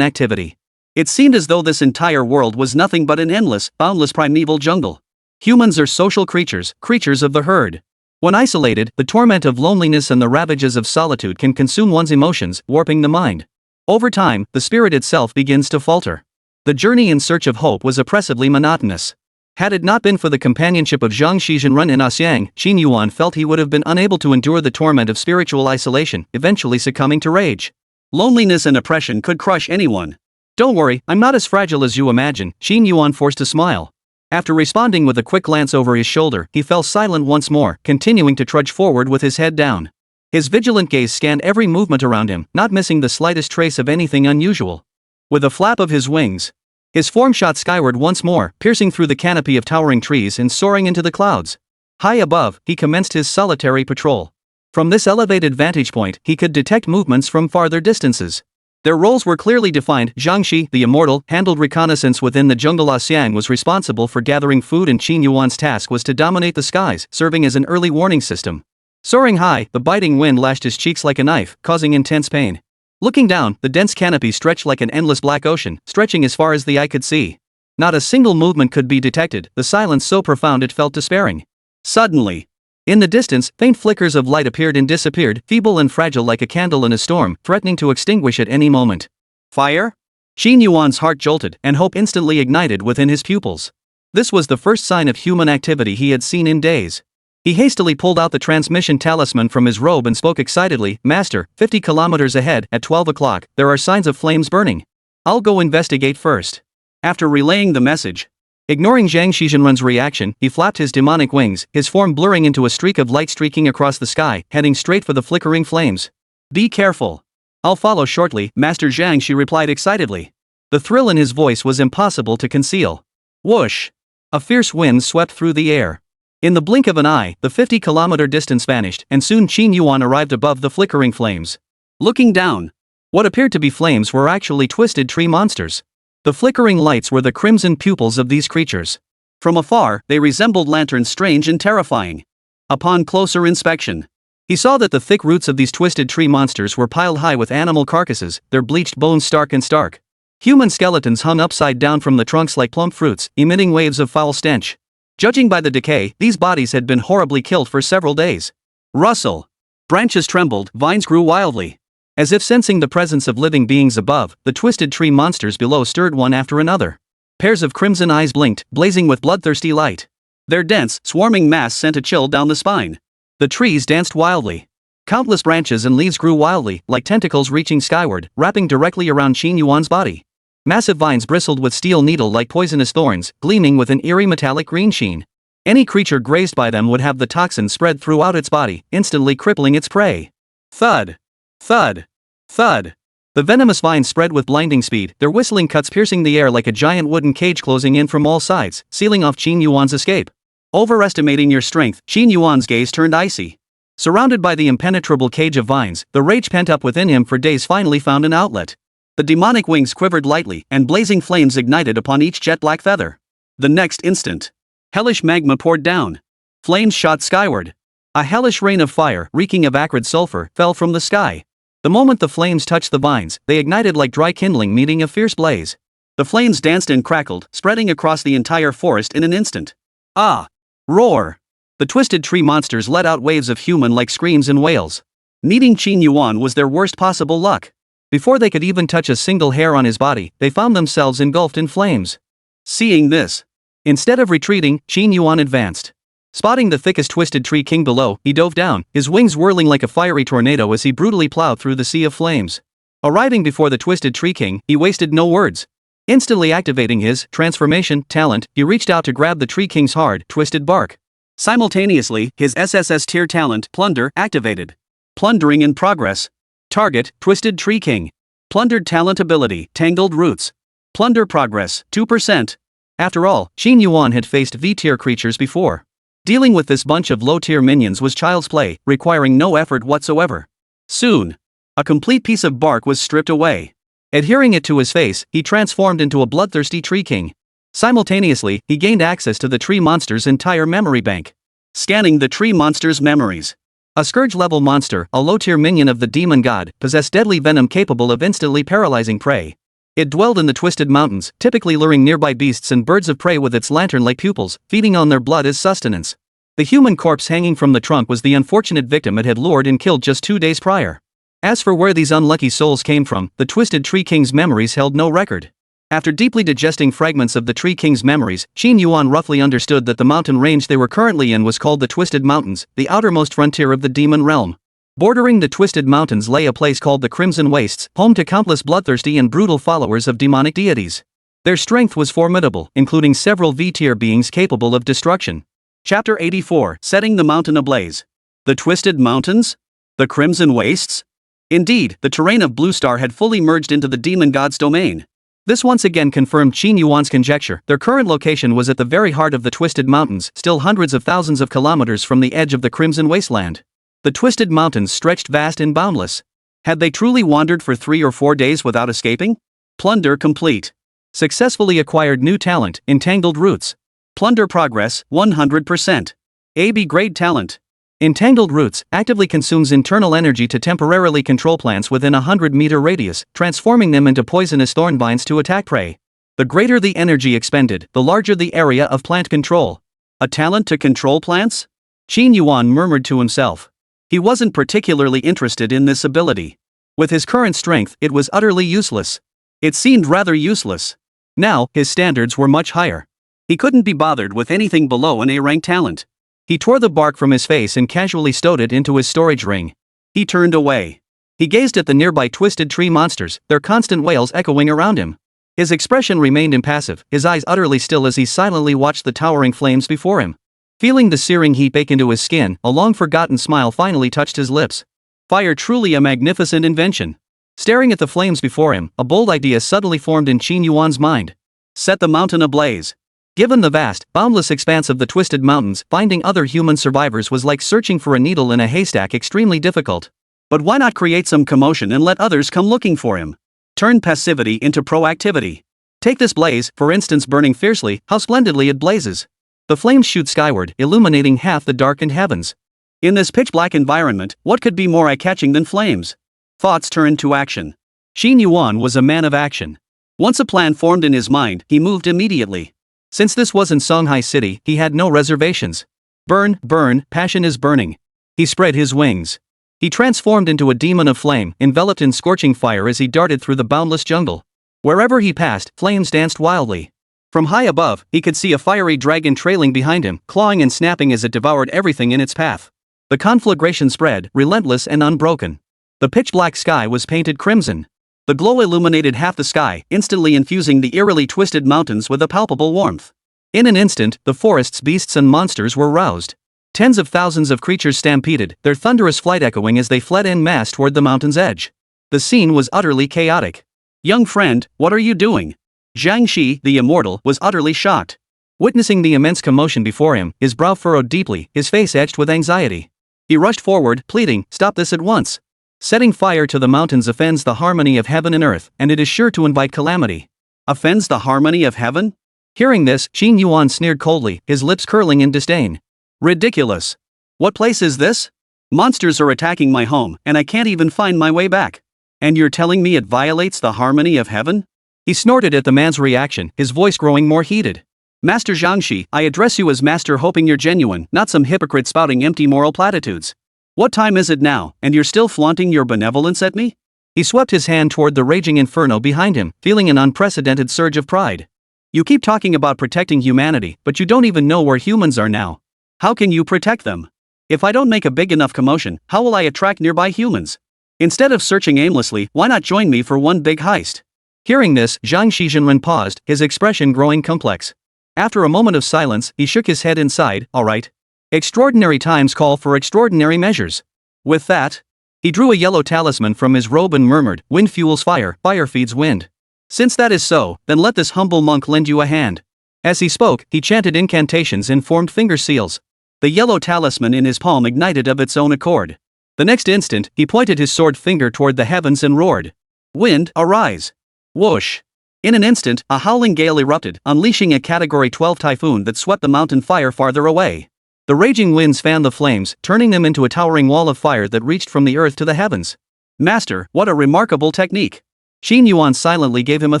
activity. It seemed as though this entire world was nothing but an endless, boundless primeval jungle. Humans are social creatures, creatures of the herd. When isolated, the torment of loneliness and the ravages of solitude can consume one's emotions, warping the mind. Over time, the spirit itself begins to falter. The journey in search of hope was oppressively monotonous. Had it not been for the companionship of Zhang Shizhenrun and Asyang, Xin Yuan felt he would have been unable to endure the torment of spiritual isolation, eventually succumbing to rage. Loneliness and oppression could crush anyone. Don't worry, I'm not as fragile as you imagine, Xin Yuan forced a smile. After responding with a quick glance over his shoulder, he fell silent once more, continuing to trudge forward with his head down. His vigilant gaze scanned every movement around him, not missing the slightest trace of anything unusual. With a flap of his wings, his form shot skyward once more, piercing through the canopy of towering trees and soaring into the clouds. High above, he commenced his solitary patrol. From this elevated vantage point, he could detect movements from farther distances. Their roles were clearly defined. Zhang Shi, the immortal, handled reconnaissance within the jungle. Asyang was responsible for gathering food, and Xin Yuan's task was to dominate the skies, serving as an early warning system. Soaring high, the biting wind lashed his cheeks like a knife, causing intense pain. Looking down, the dense canopy stretched like an endless black ocean, stretching as far as the eye could see. Not a single movement could be detected, the silence so profound it felt despairing. Suddenly, in the distance, faint flickers of light appeared and disappeared, feeble and fragile like a candle in a storm, threatening to extinguish at any moment. Fire? Xin Yuan's heart jolted, and hope instantly ignited within his pupils. This was the first sign of human activity he had seen in days. He hastily pulled out the transmission talisman from his robe and spoke excitedly, "Master, 50 kilometers ahead, at 12 o'clock, there are signs of flames burning. I'll go investigate first." After relaying the message, ignoring Zhang Shizhenrun's reaction, he flapped his demonic wings, his form blurring into a streak of light streaking across the sky, heading straight for the flickering flames. "Be careful. I'll follow shortly, Master Zhang," she replied excitedly. The thrill in his voice was impossible to conceal. Whoosh! A fierce wind swept through the air. In the blink of an eye, the 50-kilometer distance vanished, and soon Qin Yuan arrived above the flickering flames. Looking down, what appeared to be flames were actually twisted tree monsters. The flickering lights were the crimson pupils of these creatures. From afar, they resembled lanterns, strange and terrifying. Upon closer inspection, he saw that the thick roots of these twisted tree monsters were piled high with animal carcasses, their bleached bones stark and stark. Human skeletons hung upside down from the trunks like plump fruits, emitting waves of foul stench. Judging by the decay, these bodies had been horribly killed for several days. Rustle! Branches trembled, vines grew wildly. As if sensing the presence of living beings above, the twisted tree monsters below stirred one after another. Pairs of crimson eyes blinked, blazing with bloodthirsty light. Their dense, swarming mass sent a chill down the spine. The trees danced wildly. Countless branches and leaves grew wildly, like tentacles reaching skyward, wrapping directly around Qin Yuan's body. Massive vines bristled with steel needle-like poisonous thorns, gleaming with an eerie metallic green sheen. Any creature grazed by them would have the toxin spread throughout its body, instantly crippling its prey. Thud! Thud! Thud! The venomous vines spread with blinding speed, their whistling cuts piercing the air like a giant wooden cage closing in from all sides, sealing off Qin Yuan's escape. Overestimating your strength, Qin Yuan's gaze turned icy. Surrounded by the impenetrable cage of vines, the rage pent up within him for days finally found an outlet. The demonic wings quivered lightly, and blazing flames ignited upon each jet-black feather. The next instant, hellish magma poured down. Flames shot skyward. A hellish rain of fire, reeking of acrid sulfur, fell from the sky. The moment the flames touched the vines, they ignited like dry kindling meeting a fierce blaze. The flames danced and crackled, spreading across the entire forest in an instant. Ah! Roar! The twisted tree monsters let out waves of human-like screams and wails. Meeting Qin Yuan was their worst possible luck. Before they could even touch a single hair on his body, they found themselves engulfed in flames. Seeing this, instead of retreating, Qin Yuan advanced. Spotting the thickest twisted tree king below, he dove down, his wings whirling like a fiery tornado as he brutally plowed through the sea of flames. Arriving before the twisted tree king, he wasted no words. Instantly activating his transformation talent, he reached out to grab the tree king's hard, twisted bark. Simultaneously, his SSS tier talent, Plunder, activated. Plundering in progress. Target, Twisted Tree King. Plundered talent ability, Tangled Roots. Plunder progress, 2%. After all, Qin Yuan had faced V-tier creatures before. Dealing with this bunch of low-tier minions was child's play, requiring no effort whatsoever. Soon, a complete piece of bark was stripped away. Adhering it to his face, he transformed into a bloodthirsty Tree King. Simultaneously, he gained access to the tree monster's entire memory bank. Scanning the tree monster's memories. A Scourge-level monster, a low-tier minion of the demon god, possessed deadly venom capable of instantly paralyzing prey. It dwelled in the Twisted Mountains, typically luring nearby beasts and birds of prey with its lantern-like pupils, feeding on their blood as sustenance. The human corpse hanging from the trunk was the unfortunate victim it had lured and killed just 2 days prior. As for where these unlucky souls came from, the Twisted Tree King's memories held no record. After deeply digesting fragments of the Tree King's memories, Qin Yuan roughly understood that the mountain range they were currently in was called the Twisted Mountains, the outermost frontier of the demon realm. Bordering the Twisted Mountains lay a place called the Crimson Wastes, home to countless bloodthirsty and brutal followers of demonic deities. Their strength was formidable, including several V-tier beings capable of destruction. Chapter 84, Setting the Mountain Ablaze. The Twisted Mountains? The Crimson Wastes? Indeed, the terrain of Blue Star had fully merged into the demon god's domain. This once again confirmed Qin Yuan's conjecture. Their current location was at the very heart of the Twisted Mountains, still hundreds of thousands of kilometers from the edge of the Crimson Wasteland. The Twisted Mountains stretched vast and boundless. Had they truly wandered for 3 or 4 days without escaping? Plunder complete. Successfully acquired new talent, Entangled Roots. Plunder progress, 100%. AB grade talent. Entangled Roots actively consumes internal energy to temporarily control plants within a 100-meter radius, transforming them into poisonous thorn vines to attack prey. The greater the energy expended, the larger the area of plant control. A talent to control plants? Qin Yuan murmured to himself. He wasn't particularly interested in this ability. With his current strength, it was utterly useless. It seemed rather useless. Now, his standards were much higher. He couldn't be bothered with anything below an A-rank talent. He tore the bark from his face and casually stowed it into his storage ring. He turned away. He gazed at the nearby twisted tree monsters, their constant wails echoing around him. His expression remained impassive, his eyes utterly still as he silently watched the towering flames before him. Feeling the searing heat bake into his skin, a long-forgotten smile finally touched his lips. Fire, truly a magnificent invention. Staring at the flames before him, a bold idea suddenly formed in Qin Yuan's mind. Set the mountain ablaze. Given the vast, boundless expanse of the twisted mountains, finding other human survivors was like searching for a needle in a haystack, extremely difficult. But why not create some commotion and let others come looking for him? Turn passivity into proactivity. Take this blaze, for instance, burning fiercely, how splendidly it blazes. The flames shoot skyward, illuminating half the darkened heavens. In this pitch-black environment, what could be more eye-catching than flames? Thoughts turned to action. Qin Yuan was a man of action. Once a plan formed in his mind, he moved immediately. Since this was in Songhai City, he had no reservations. Burn, burn, passion is burning. He spread his wings. He transformed into a demon of flame, enveloped in scorching fire as he darted through the boundless jungle. Wherever he passed, flames danced wildly. From high above, he could see a fiery dragon trailing behind him, clawing and snapping as it devoured everything in its path. The conflagration spread, relentless and unbroken. The pitch-black sky was painted crimson. The glow illuminated half the sky, instantly infusing the eerily twisted mountains with a palpable warmth. In an instant, the forest's beasts and monsters were roused. Tens of thousands of creatures stampeded, their thunderous flight echoing as they fled en masse toward the mountain's edge. The scene was utterly chaotic. Young friend, what are you doing? Zhang Shi, the immortal, was utterly shocked. Witnessing the immense commotion before him, his brow furrowed deeply, his face etched with anxiety. He rushed forward, pleading, "Stop this at once. Setting fire to the mountains offends the harmony of heaven and earth, and it is sure to invite calamity." Offends the harmony of heaven? Hearing this, Qin Yuan sneered coldly, his lips curling in disdain. Ridiculous. What place is this? Monsters are attacking my home, and I can't even find my way back. And you're telling me it violates the harmony of heaven? He snorted at the man's reaction, his voice growing more heated. Master Zhangxi, I address you as master, hoping you're genuine, not some hypocrite spouting empty moral platitudes. What time is it now, and you're still flaunting your benevolence at me? He swept his hand toward the raging inferno behind him, feeling an unprecedented surge of pride. You keep talking about protecting humanity, but you don't even know where humans are now. How can you protect them? If I don't make a big enough commotion, how will I attract nearby humans? Instead of searching aimlessly, why not join me for one big heist? Hearing this, Zhang Shizhenren paused, his expression growing complex. After a moment of silence, he shook his head and sighed, "All right. Extraordinary times call for extraordinary measures." With that, he drew a yellow talisman from his robe and murmured, "Wind fuels fire, fire feeds wind. Since that is so, then let this humble monk lend you a hand." As he spoke, he chanted incantations and formed finger seals. The yellow talisman in his palm ignited of its own accord. The next instant, he pointed his sword finger toward the heavens and roared, "Wind, arise!" Whoosh! In an instant, a howling gale erupted, unleashing a Category 12 typhoon that swept the mountain fire farther away. The raging winds fanned the flames, turning them into a towering wall of fire that reached from the earth to the heavens. Master, what a remarkable technique! Qin Yuan silently gave him a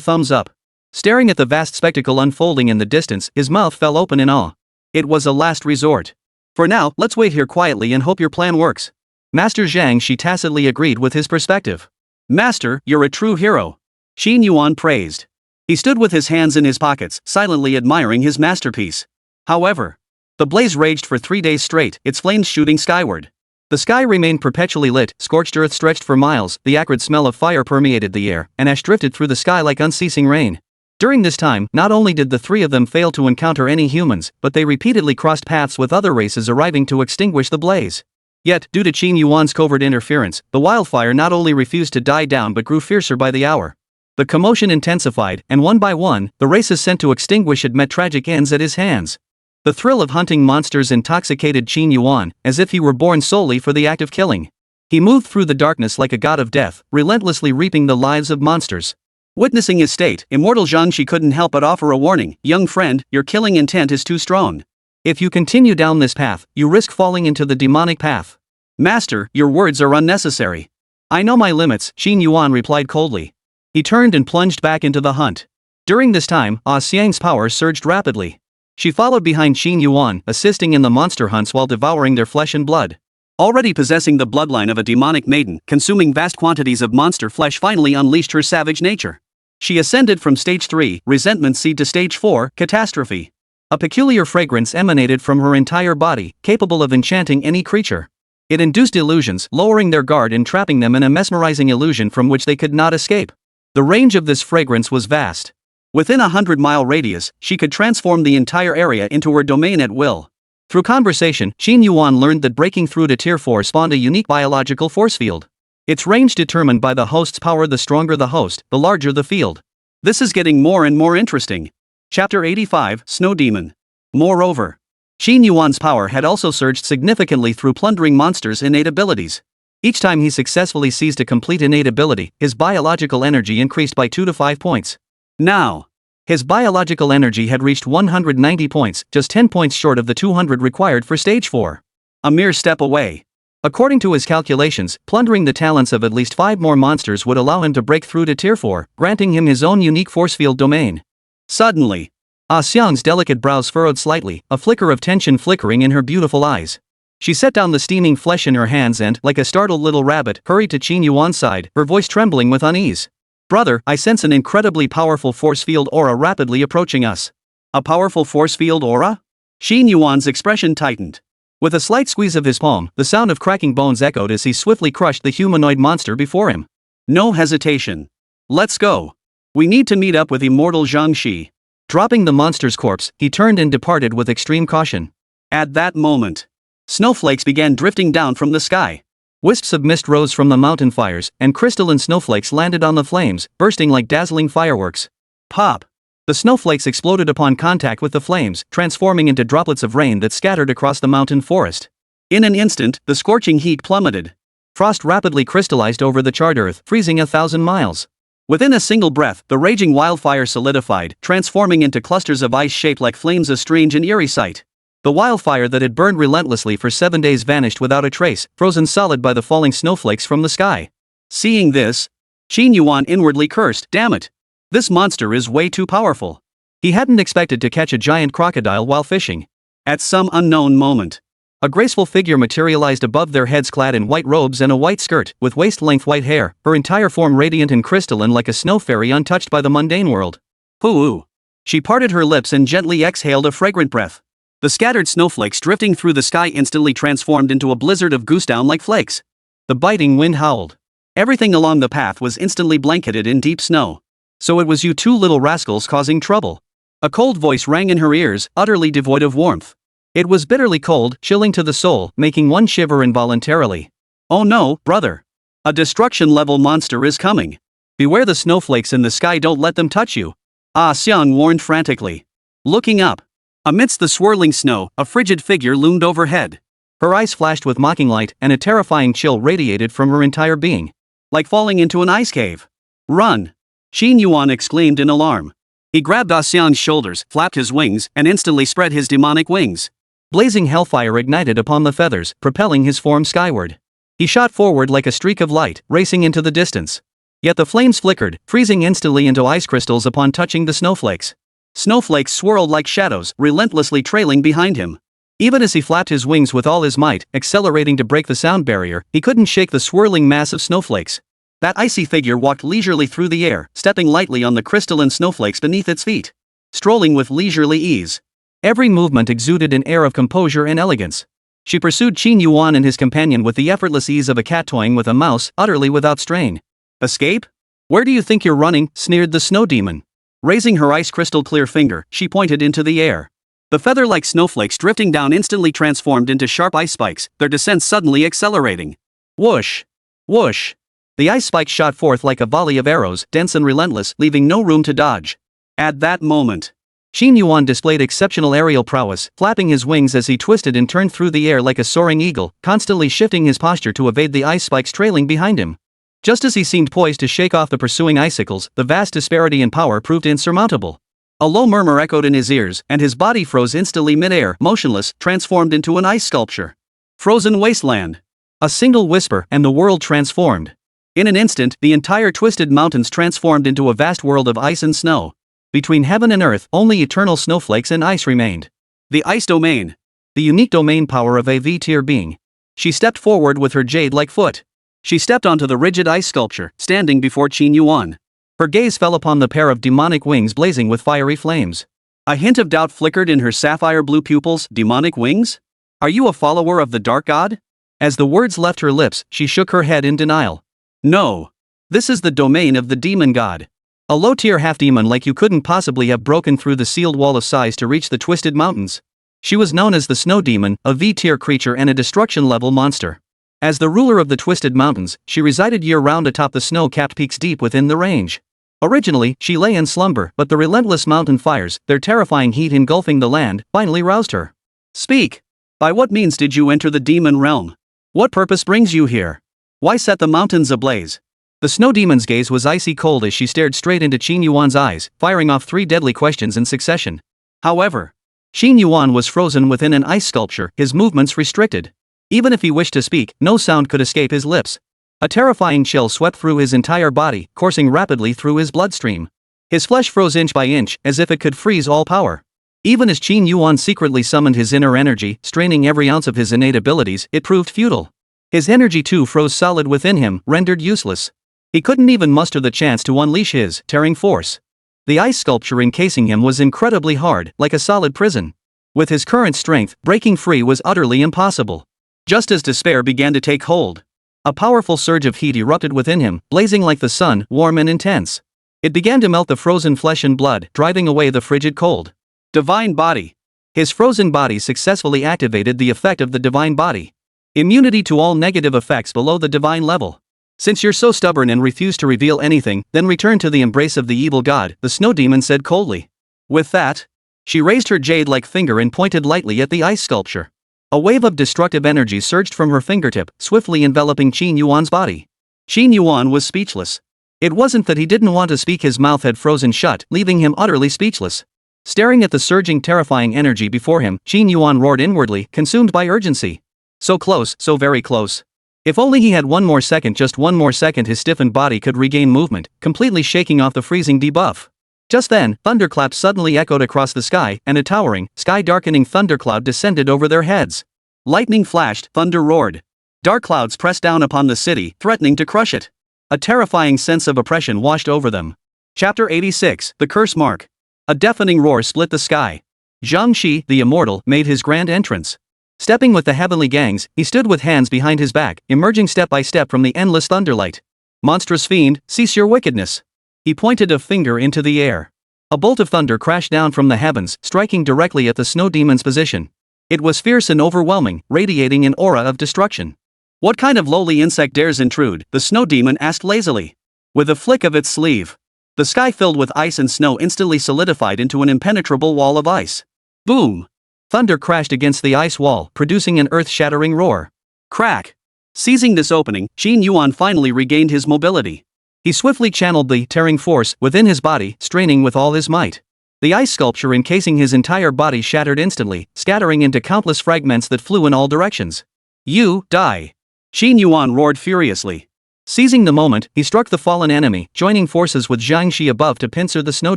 thumbs up. Staring at the vast spectacle unfolding in the distance, his mouth fell open in awe. It was a last resort. For now, let's wait here quietly and hope your plan works. Master Zhang Shi tacitly agreed with his perspective. Master, you're a true hero. Qin Yuan praised. He stood with his hands in his pockets, silently admiring his masterpiece. However, the blaze raged for 3 days straight, its flames shooting skyward. The sky remained perpetually lit, scorched earth stretched for miles, the acrid smell of fire permeated the air, and ash drifted through the sky like unceasing rain. During this time, not only did the three of them fail to encounter any humans, but they repeatedly crossed paths with other races arriving to extinguish the blaze. Yet, due to Qin Yuan's covert interference, the wildfire not only refused to die down but grew fiercer by the hour. The commotion intensified, and one by one, the races sent to extinguish it met tragic ends at his hands. The thrill of hunting monsters intoxicated Qin Yuan, as if he were born solely for the act of killing. He moved through the darkness like a god of death, relentlessly reaping the lives of monsters. Witnessing his state, immortal Zhangxi couldn't help but offer a warning, "Young friend, your killing intent is too strong. If you continue down this path, you risk falling into the demonic path." Master, your words are unnecessary. I know my limits, Qin Yuan replied coldly. He turned and plunged back into the hunt. During this time, Ah Xiang's power surged rapidly. She followed behind Qin Yuan, assisting in the monster hunts while devouring their flesh and blood. Already possessing the bloodline of a demonic maiden, consuming vast quantities of monster flesh finally unleashed her savage nature. She ascended from stage 3, resentment seed, to stage 4, catastrophe. A peculiar fragrance emanated from her entire body, capable of enchanting any creature. It induced illusions, lowering their guard and trapping them in a mesmerizing illusion from which they could not escape. The range of this fragrance was vast. Within a 100-mile radius, she could transform the entire area into her domain at will. Through conversation, Qin Yuan learned that breaking through to Tier 4 spawned a unique biological force field. Its range determined by the host's power. The stronger the host, the larger the field. This is getting more and more interesting. Chapter 85, Snow Demon. Moreover, Qin Yuan's power had also surged significantly through plundering monsters' innate abilities. Each time he successfully seized a complete innate ability, his biological energy increased by 2 to 5 points. Now, his biological energy had reached 190 points, just 10 points short of the 200 required for Stage 4. A mere step away. According to his calculations, plundering the talents of at least 5 more monsters would allow him to break through to Tier 4, granting him his own unique force field domain. Suddenly, Ah Xiang's delicate brows furrowed slightly, a flicker of tension flickering in her beautiful eyes. She set down the steaming flesh in her hands and, like a startled little rabbit, hurried to Qin Yuan's side, her voice trembling with unease. "Brother, I sense an incredibly powerful force field aura rapidly approaching us." A powerful force field aura? Qin Yuan's expression tightened. With a slight squeeze of his palm, the sound of cracking bones echoed as he swiftly crushed the humanoid monster before him. No hesitation. Let's go. We need to meet up with immortal Zhang Shi. Dropping the monster's corpse, he turned and departed with extreme caution. At that moment, snowflakes began drifting down from the sky. Wisps of mist rose from the mountain fires, and crystalline snowflakes landed on the flames, bursting like dazzling fireworks. Pop! The snowflakes exploded upon contact with the flames, transforming into droplets of rain that scattered across the mountain forest. In an instant, the scorching heat plummeted. Frost rapidly crystallized over the charred earth, freezing 1,000 miles. Within a single breath, the raging wildfire solidified, transforming into clusters of ice shaped like flames, a strange and eerie sight. The wildfire that had burned relentlessly for 7 days vanished without a trace, frozen solid by the falling snowflakes from the sky. Seeing this, Qin Yuan inwardly cursed, "Damn it! This monster is way too powerful." He hadn't expected to catch a giant crocodile while fishing. At some unknown moment, a graceful figure materialized above their heads, clad in white robes and a white skirt, with waist-length white hair, her entire form radiant and crystalline like a snow fairy untouched by the mundane world. Hoo-oo. She parted her lips and gently exhaled a fragrant breath. The scattered snowflakes drifting through the sky instantly transformed into a blizzard of goose-down-like flakes. The biting wind howled. Everything along the path was instantly blanketed in deep snow. "So it was you two little rascals causing trouble." A cold voice rang in her ears, utterly devoid of warmth. It was bitterly cold, chilling to the soul, making one shiver involuntarily. "Oh no, brother. A destruction-level monster is coming. Beware the snowflakes in the sky, don't let them touch you." Ah Xiang warned frantically. Looking up, amidst the swirling snow, a frigid figure loomed overhead. Her eyes flashed with mocking light, and a terrifying chill radiated from her entire being. Like falling into an ice cave. "Run!" Qin Yuan exclaimed in alarm. He grabbed Ah Xiang's shoulders, flapped his wings, and instantly spread his demonic wings. Blazing hellfire ignited upon the feathers, propelling his form skyward. He shot forward like a streak of light, racing into the distance. Yet the flames flickered, freezing instantly into ice crystals upon touching the snowflakes. Snowflakes swirled like shadows, relentlessly trailing behind him. Even as he flapped his wings with all his might, accelerating to break the sound barrier, he couldn't shake the swirling mass of snowflakes. That icy figure walked leisurely through the air, stepping lightly on the crystalline snowflakes beneath its feet. Strolling with leisurely ease. Every movement exuded an air of composure and elegance. She pursued Qin Yuan and his companion with the effortless ease of a cat toying with a mouse, utterly without strain. "Escape? Where do you think you're running?" sneered the snow demon. Raising her ice crystal clear finger, she pointed into the air. The feather-like snowflakes drifting down instantly transformed into sharp ice spikes, their descent suddenly accelerating. Whoosh! Whoosh! The ice spikes shot forth like a volley of arrows, dense and relentless, leaving no room to dodge. At that moment, Qin Yuan displayed exceptional aerial prowess, flapping his wings as he twisted and turned through the air like a soaring eagle, constantly shifting his posture to evade the ice spikes trailing behind him. Just as he seemed poised to shake off the pursuing icicles, the vast disparity in power proved insurmountable. A low murmur echoed in his ears, and his body froze instantly mid-air, motionless, transformed into an ice sculpture. Frozen wasteland. A single whisper, and the world transformed. In an instant, the entire twisted mountains transformed into a vast world of ice and snow. Between heaven and earth, only eternal snowflakes and ice remained. The ice domain. The unique domain power of a V-tier being. She stepped forward with her jade-like foot. She stepped onto the rigid ice sculpture, standing before Qin Yuan. Her gaze fell upon the pair of demonic wings blazing with fiery flames. A hint of doubt flickered in her sapphire blue pupils. Demonic wings? Are you a follower of the dark god? As the words left her lips, she shook her head in denial. No. This is the domain of the demon god. A low-tier half-demon like you couldn't possibly have broken through the sealed wall of size to reach the Twisted Mountains. She was known as the Snow Demon, a V-tier creature and a destruction-level monster. As the ruler of the Twisted Mountains, she resided year-round atop the snow-capped peaks deep within the range. Originally, she lay in slumber, but the relentless mountain fires, their terrifying heat engulfing the land, finally roused her. Speak! By what means did you enter the demon realm? What purpose brings you here? Why set the mountains ablaze? The snow demon's gaze was icy cold as she stared straight into Qin Yuan's eyes, firing off 3 deadly questions in succession. However, Qin Yuan was frozen within an ice sculpture, his movements restricted. Even if he wished to speak, no sound could escape his lips. A terrifying chill swept through his entire body, coursing rapidly through his bloodstream. His flesh froze inch by inch, as if it could freeze all power. Even as Qin Yuan secretly summoned his inner energy, straining every ounce of his innate abilities, it proved futile. His energy too froze solid within him, rendered useless. He couldn't even muster the chance to unleash his tearing force. The ice sculpture encasing him was incredibly hard, like a solid prison. With his current strength, breaking free was utterly impossible. Just as despair began to take hold, a powerful surge of heat erupted within him, blazing like the sun, warm and intense. It began to melt the frozen flesh and blood, driving away the frigid cold. Divine Body. His frozen body successfully activated the effect of the Divine Body. Immunity to all negative effects below the divine level. Since you're so stubborn and refuse to reveal anything, then return to the embrace of the evil god, the snow demon said coldly. With that, she raised her jade-like finger and pointed lightly at the ice sculpture. A wave of destructive energy surged from her fingertip, swiftly enveloping Qin Yuan's body. Qin Yuan was speechless. It wasn't that he didn't want to speak, his mouth had frozen shut, leaving him utterly speechless. Staring at the surging, terrifying energy before him, Qin Yuan roared inwardly, consumed by urgency. So close, so very close. If only he had one more second, just one more second, his stiffened body could regain movement, completely shaking off the freezing debuff. Just then, thunderclaps suddenly echoed across the sky, and a towering, sky-darkening thundercloud descended over their heads. Lightning flashed, thunder roared. Dark clouds pressed down upon the city, threatening to crush it. A terrifying sense of oppression washed over them. Chapter 86, The Curse Mark. A deafening roar split the sky. Zhang Shi, the immortal, made his grand entrance. Stepping with the heavenly gangs, he stood with hands behind his back, emerging step by step from the endless thunderlight. Monstrous fiend, cease your wickedness. He pointed a finger into the air. A bolt of thunder crashed down from the heavens, striking directly at the snow demon's position. It was fierce and overwhelming, radiating an aura of destruction. What kind of lowly insect dares intrude? The snow demon asked lazily. With a flick of its sleeve, the sky filled with ice and snow instantly solidified into an impenetrable wall of ice. Boom! Thunder crashed against the ice wall, producing an earth-shattering roar. Crack! Seizing this opening, Qin Yuan finally regained his mobility. He swiftly channeled the tearing force within his body, straining with all his might. The ice sculpture encasing his entire body shattered instantly, scattering into countless fragments that flew in all directions. You die! Qin Yuan roared furiously. Seizing the moment, he struck the fallen enemy, joining forces with Zhang Shi above to pincer the snow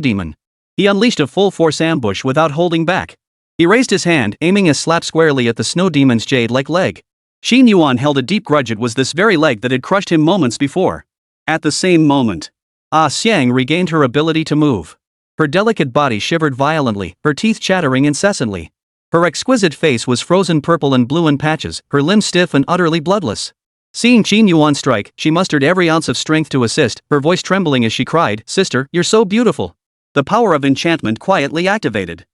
demon. He unleashed a full-force ambush without holding back. He raised his hand, aiming a slap squarely at the snow demon's jade-like leg. Qin Yuan held a deep grudge. It was this very leg that had crushed him moments before. At the same moment, Ah Xiang regained her ability to move. Her delicate body shivered violently, her teeth chattering incessantly. Her exquisite face was frozen purple and blue in patches, her limbs stiff and utterly bloodless. Seeing Qin Yuan strike, she mustered every ounce of strength to assist, her voice trembling as she cried, "Sister, you're so beautiful." The power of enchantment quietly activated.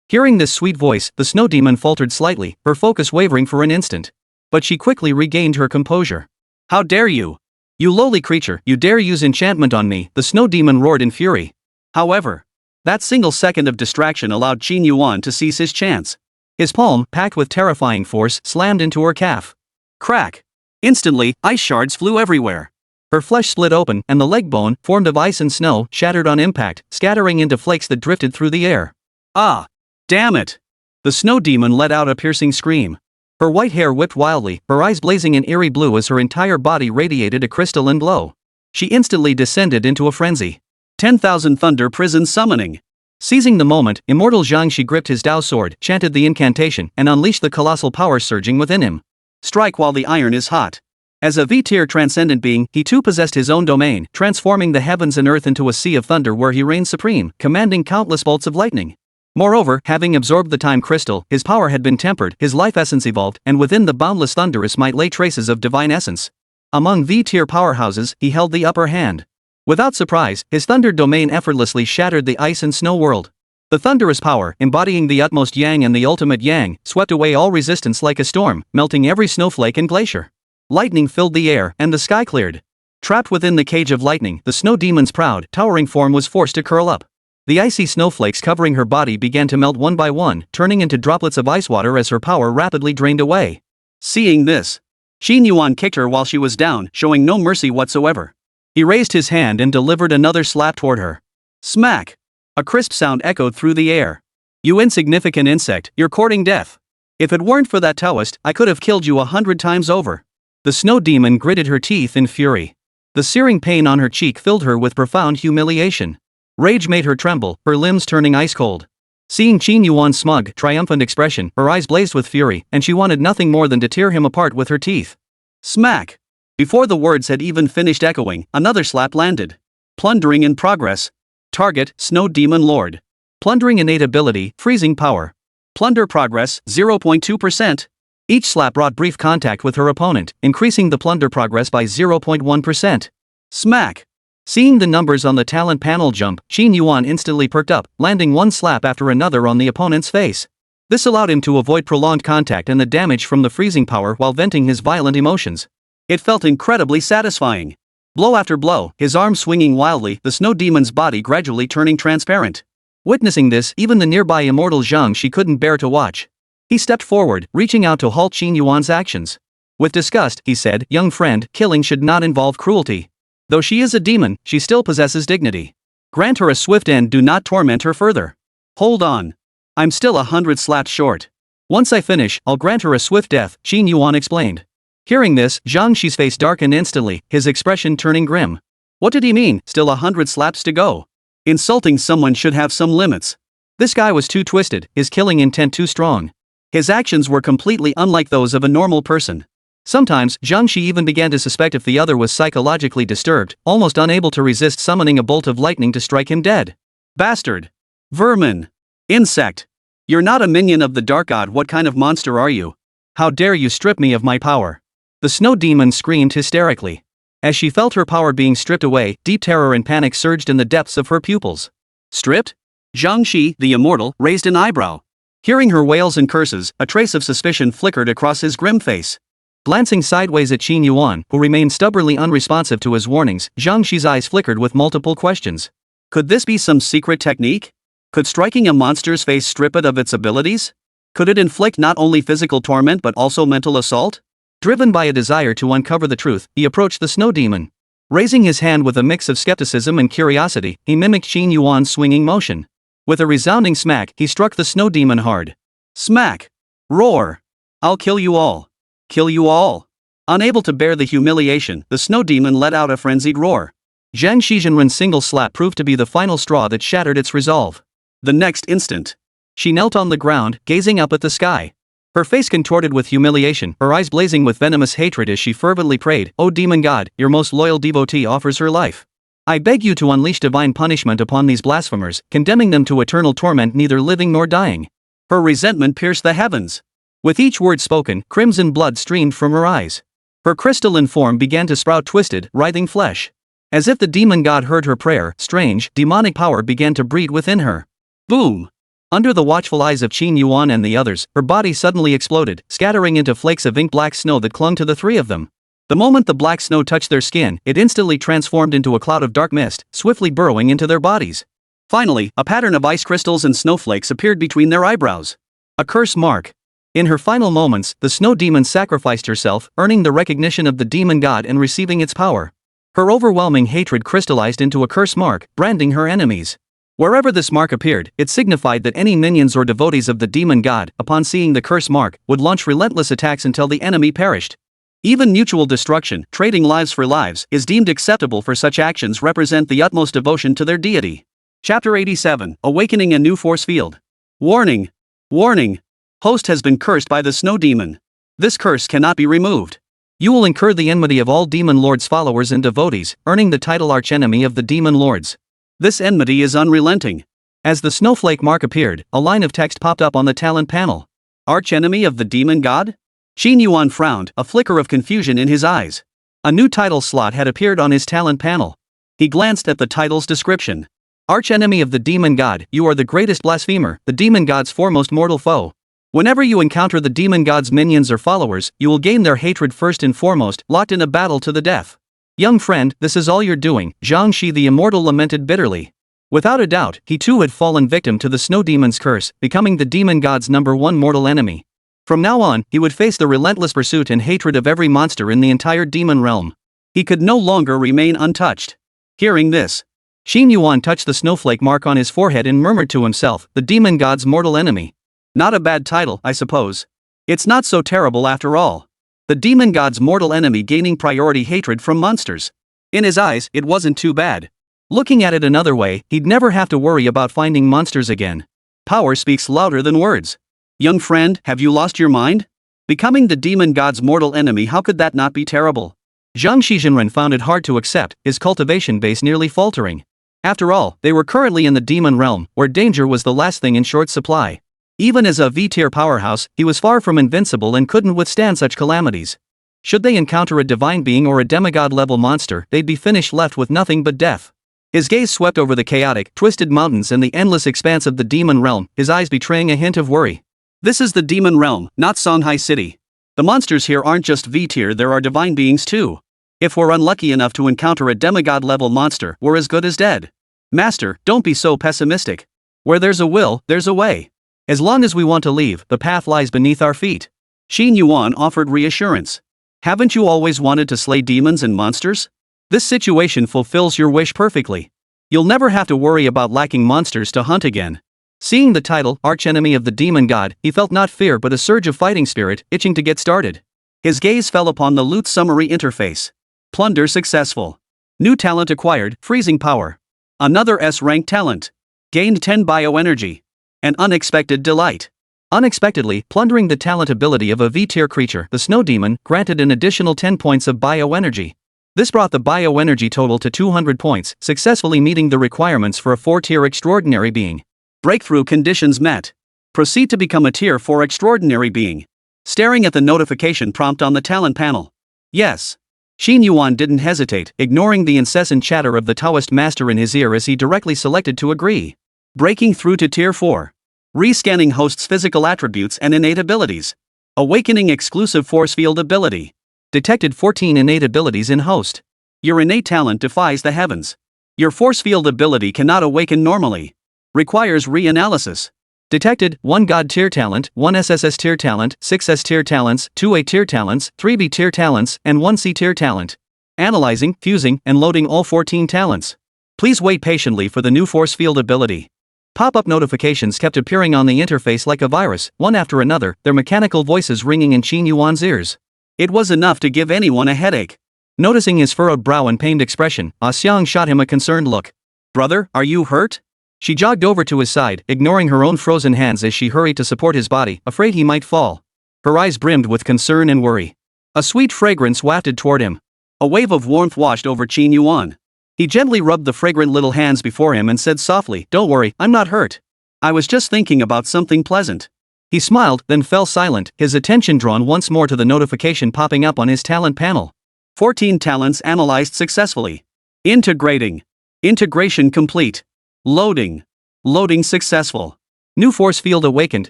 Hearing this sweet voice, the snow demon faltered slightly, her focus wavering for an instant. But she quickly regained her composure. "How dare you? You lowly creature, you dare use enchantment on me," the snow demon roared in fury. However, that single second of distraction allowed Qin Yuan to seize his chance. His palm, packed with terrifying force, slammed into her calf. Crack! Instantly, ice shards flew everywhere. Her flesh split open, and the leg bone, formed of ice and snow, shattered on impact, scattering into flakes that drifted through the air. Ah! Damn it! The snow demon let out a piercing scream. Her white hair whipped wildly, her eyes blazing an eerie blue as her entire body radiated a crystalline glow. She instantly descended into a frenzy. 10,000 Thunder Prison Summoning. Seizing the moment, immortal Zhang Shi gripped his Dao sword, chanted the incantation, and unleashed the colossal power surging within him. Strike while the iron is hot. As a V-tier transcendent being, he too possessed his own domain, transforming the heavens and earth into a sea of thunder where he reigned supreme, commanding countless bolts of lightning. Moreover, having absorbed the time crystal, his power had been tempered, his life essence evolved, and within the boundless thunderous might lay traces of divine essence. Among V-tier powerhouses, he held the upper hand. Without surprise, his thunder domain effortlessly shattered the ice and snow world. The thunderous power, embodying the utmost yang and the ultimate yang, swept away all resistance like a storm, melting every snowflake and glacier. Lightning filled the air, and the sky cleared. Trapped within the cage of lightning, the snow demon's proud, towering form was forced to curl up. The icy snowflakes covering her body began to melt one by one, turning into droplets of ice water as her power rapidly drained away. Seeing this, Qin Yuan kicked her while she was down, showing no mercy whatsoever. He raised his hand and delivered another slap toward her. Smack! A crisp sound echoed through the air. You insignificant insect, you're courting death. If it weren't for that Taoist, I could have killed you 100 times over. The snow demon gritted her teeth in fury. The searing pain on her cheek filled her with profound humiliation. Rage made her tremble, her limbs turning ice cold. Seeing Qin Yuan's smug, triumphant expression, her eyes blazed with fury, and she wanted nothing more than to tear him apart with her teeth. Smack! Before the words had even finished echoing, another slap landed. Plundering in progress. Target, Snow Demon Lord. Plundering innate ability, freezing power. Plunder progress, 0.2%. Each slap brought brief contact with her opponent, increasing the plunder progress by 0.1%. Smack! Seeing the numbers on the talent panel jump, Qin Yuan instantly perked up, landing one slap after another on the opponent's face. This allowed him to avoid prolonged contact and the damage from the freezing power while venting his violent emotions. It felt incredibly satisfying. Blow after blow, his arms swinging wildly, the snow demon's body gradually turning transparent. Witnessing this, even the nearby immortal Zhang Shi couldn't bear to watch. He stepped forward, reaching out to halt Qin Yuan's actions. With disgust, he said, "Young friend, killing should not involve cruelty. Though she is a demon, she still possesses dignity. Grant her a swift end, do not torment her further." Hold on. I'm still 100 slaps short. Once I finish, I'll grant her a swift death, Qin Yuan explained. Hearing this, Zhang Shi's face darkened instantly, his expression turning grim. What did he mean, still 100 slaps to go? Insulting someone should have some limits. This guy was too twisted, his killing intent too strong. His actions were completely unlike those of a normal person. Sometimes, Zhang Shi even began to suspect if the other was psychologically disturbed, almost unable to resist summoning a bolt of lightning to strike him dead. Bastard! Vermin! Insect! You're not a minion of the dark god, what kind of monster are you? How dare you strip me of my power? The snow demon screamed hysterically. As she felt her power being stripped away, deep terror and panic surged in the depths of her pupils. Stripped? Zhang Shi, the immortal, raised an eyebrow. Hearing her wails and curses, a trace of suspicion flickered across his grim face. Glancing sideways at Qin Yuan, who remained stubbornly unresponsive to his warnings, Zhang Shi's eyes flickered with multiple questions. Could this be some secret technique? Could striking a monster's face strip it of its abilities? Could it inflict not only physical torment but also mental assault? Driven by a desire to uncover the truth, he approached the snow demon. Raising his hand with a mix of skepticism and curiosity, he mimicked Qin Yuan's swinging motion. With a resounding smack, he struck the snow demon hard. Smack! Roar! I'll kill you all! Kill you all! Unable to bear the humiliation, the snow demon let out a frenzied roar. Zhang Shizhenren's single slap proved to be the final straw that shattered its resolve. The next instant, she knelt on the ground, gazing up at the sky. Her face contorted with humiliation, her eyes blazing with venomous hatred as she fervently prayed, "O demon god, your most loyal devotee offers her life. I beg you to unleash divine punishment upon these blasphemers, condemning them to eternal torment neither living nor dying." Her resentment pierced the heavens. With each word spoken, crimson blood streamed from her eyes. Her crystalline form began to sprout twisted, writhing flesh. As if the demon god heard her prayer, strange, demonic power began to breed within her. Boom! Under the watchful eyes of Qin Yuan and the others, her body suddenly exploded, scattering into flakes of ink-black snow that clung to the three of them. The moment the black snow touched their skin, it instantly transformed into a cloud of dark mist, swiftly burrowing into their bodies. Finally, a pattern of ice crystals and snowflakes appeared between their eyebrows. A curse mark. In her final moments, the snow demon sacrificed herself, earning the recognition of the demon god and receiving its power. Her overwhelming hatred crystallized into a curse mark, branding her enemies. Wherever this mark appeared, it signified that any minions or devotees of the demon god, upon seeing the curse mark, would launch relentless attacks until the enemy perished. Even mutual destruction, trading lives for lives, is deemed acceptable, for such actions represent the utmost devotion to their deity. Chapter 87, Awakening a New Force Field. Warning! Warning! Host has been cursed by the snow demon. This curse cannot be removed. You will incur the enmity of all Demon Lord's followers and devotees, earning the title Archenemy of the Demon Lords. This enmity is unrelenting. As the snowflake mark appeared, a line of text popped up on the talent panel. Archenemy of the Demon God? Qin Yuan frowned, a flicker of confusion in his eyes. A new title slot had appeared on his talent panel. He glanced at the title's description. Archenemy of the Demon God, you are the greatest blasphemer, the Demon God's foremost mortal foe. Whenever you encounter the Demon God's minions or followers, you will gain their hatred first and foremost, locked in a battle to the death. Young friend, this is all you're doing, Zhang Shi the Immortal lamented bitterly. Without a doubt, he too had fallen victim to the Snow Demon's curse, becoming the Demon God's #1 mortal enemy. From now on, he would face the relentless pursuit and hatred of every monster in the entire demon realm. He could no longer remain untouched. Hearing this, Qin Yuan touched the snowflake mark on his forehead and murmured to himself, the Demon God's mortal enemy. Not a bad title, I suppose. It's not so terrible after all. The Demon God's mortal enemy gaining priority hatred from monsters. In his eyes, it wasn't too bad. Looking at it another way, he'd never have to worry about finding monsters again. Power speaks louder than words. Young friend, have you lost your mind? Becoming the Demon God's mortal enemy, how could that not be terrible? Zhang Shizhenren found it hard to accept, his cultivation base nearly faltering. After all, they were currently in the demon realm, where danger was the last thing in short supply. Even as a V-tier powerhouse, he was far from invincible and couldn't withstand such calamities. Should they encounter a divine being or a demigod-level monster, they'd be finished, left with nothing but death. His gaze swept over the chaotic, twisted mountains and the endless expanse of the demon realm, his eyes betraying a hint of worry. This is the demon realm, not Songhai City. The monsters here aren't just V-tier, there are divine beings too. If we're unlucky enough to encounter a demigod-level monster, we're as good as dead. Master, don't be so pessimistic. Where there's a will, there's a way. As long as we want to leave, the path lies beneath our feet. Qin Yuan offered reassurance. Haven't you always wanted to slay demons and monsters? This situation fulfills your wish perfectly. You'll never have to worry about lacking monsters to hunt again. Seeing the title, Archenemy of the Demon God, he felt not fear but a surge of fighting spirit, itching to get started. His gaze fell upon the loot summary interface. Plunder successful. New talent acquired, freezing power. Another S-rank talent. Gained 10 bioenergy. An unexpected delight. Unexpectedly, plundering the talent ability of a V-tier creature, the Snow Demon, granted an additional 10 points of bioenergy. This brought the bioenergy total to 200 points, successfully meeting the requirements for a 4-tier extraordinary being. Breakthrough conditions met. Proceed to become a tier 4 extraordinary being. Staring at the notification prompt on the talent panel. Yes. Qin Yuan didn't hesitate, ignoring the incessant chatter of the Taoist master in his ear as he directly selected to agree. Breaking through to tier 4. Rescanning host's physical attributes and innate abilities. Awakening exclusive force field ability. Detected 14 innate abilities in host. Your innate talent defies the heavens. Your force field ability cannot awaken normally. Requires reanalysis. Detected 1 God tier talent, 1 SSS tier talent, 6 S tier talents, 2 A tier talents, 3 B tier talents, and 1 C tier talent. Analyzing, fusing, and loading all 14 talents. Please wait patiently for the new force field ability. Pop-up notifications kept appearing on the interface like a virus, one after another, their mechanical voices ringing in Qin Yuan's ears. It was enough to give anyone a headache. Noticing his furrowed brow and pained expression, Ah Xiang shot him a concerned look. Brother, are you hurt? She jogged over to his side, ignoring her own frozen hands as she hurried to support his body, afraid he might fall. Her eyes brimmed with concern and worry. A sweet fragrance wafted toward him. A wave of warmth washed over Qin Yuan. He gently rubbed the fragrant little hands before him and said softly, "Don't worry, I'm not hurt. I was just thinking about something pleasant." He smiled, then fell silent, his attention drawn once more to the notification popping up on his talent panel. 14 talents analyzed successfully. Integrating. Integration complete. Loading. Loading successful. New force field awakened,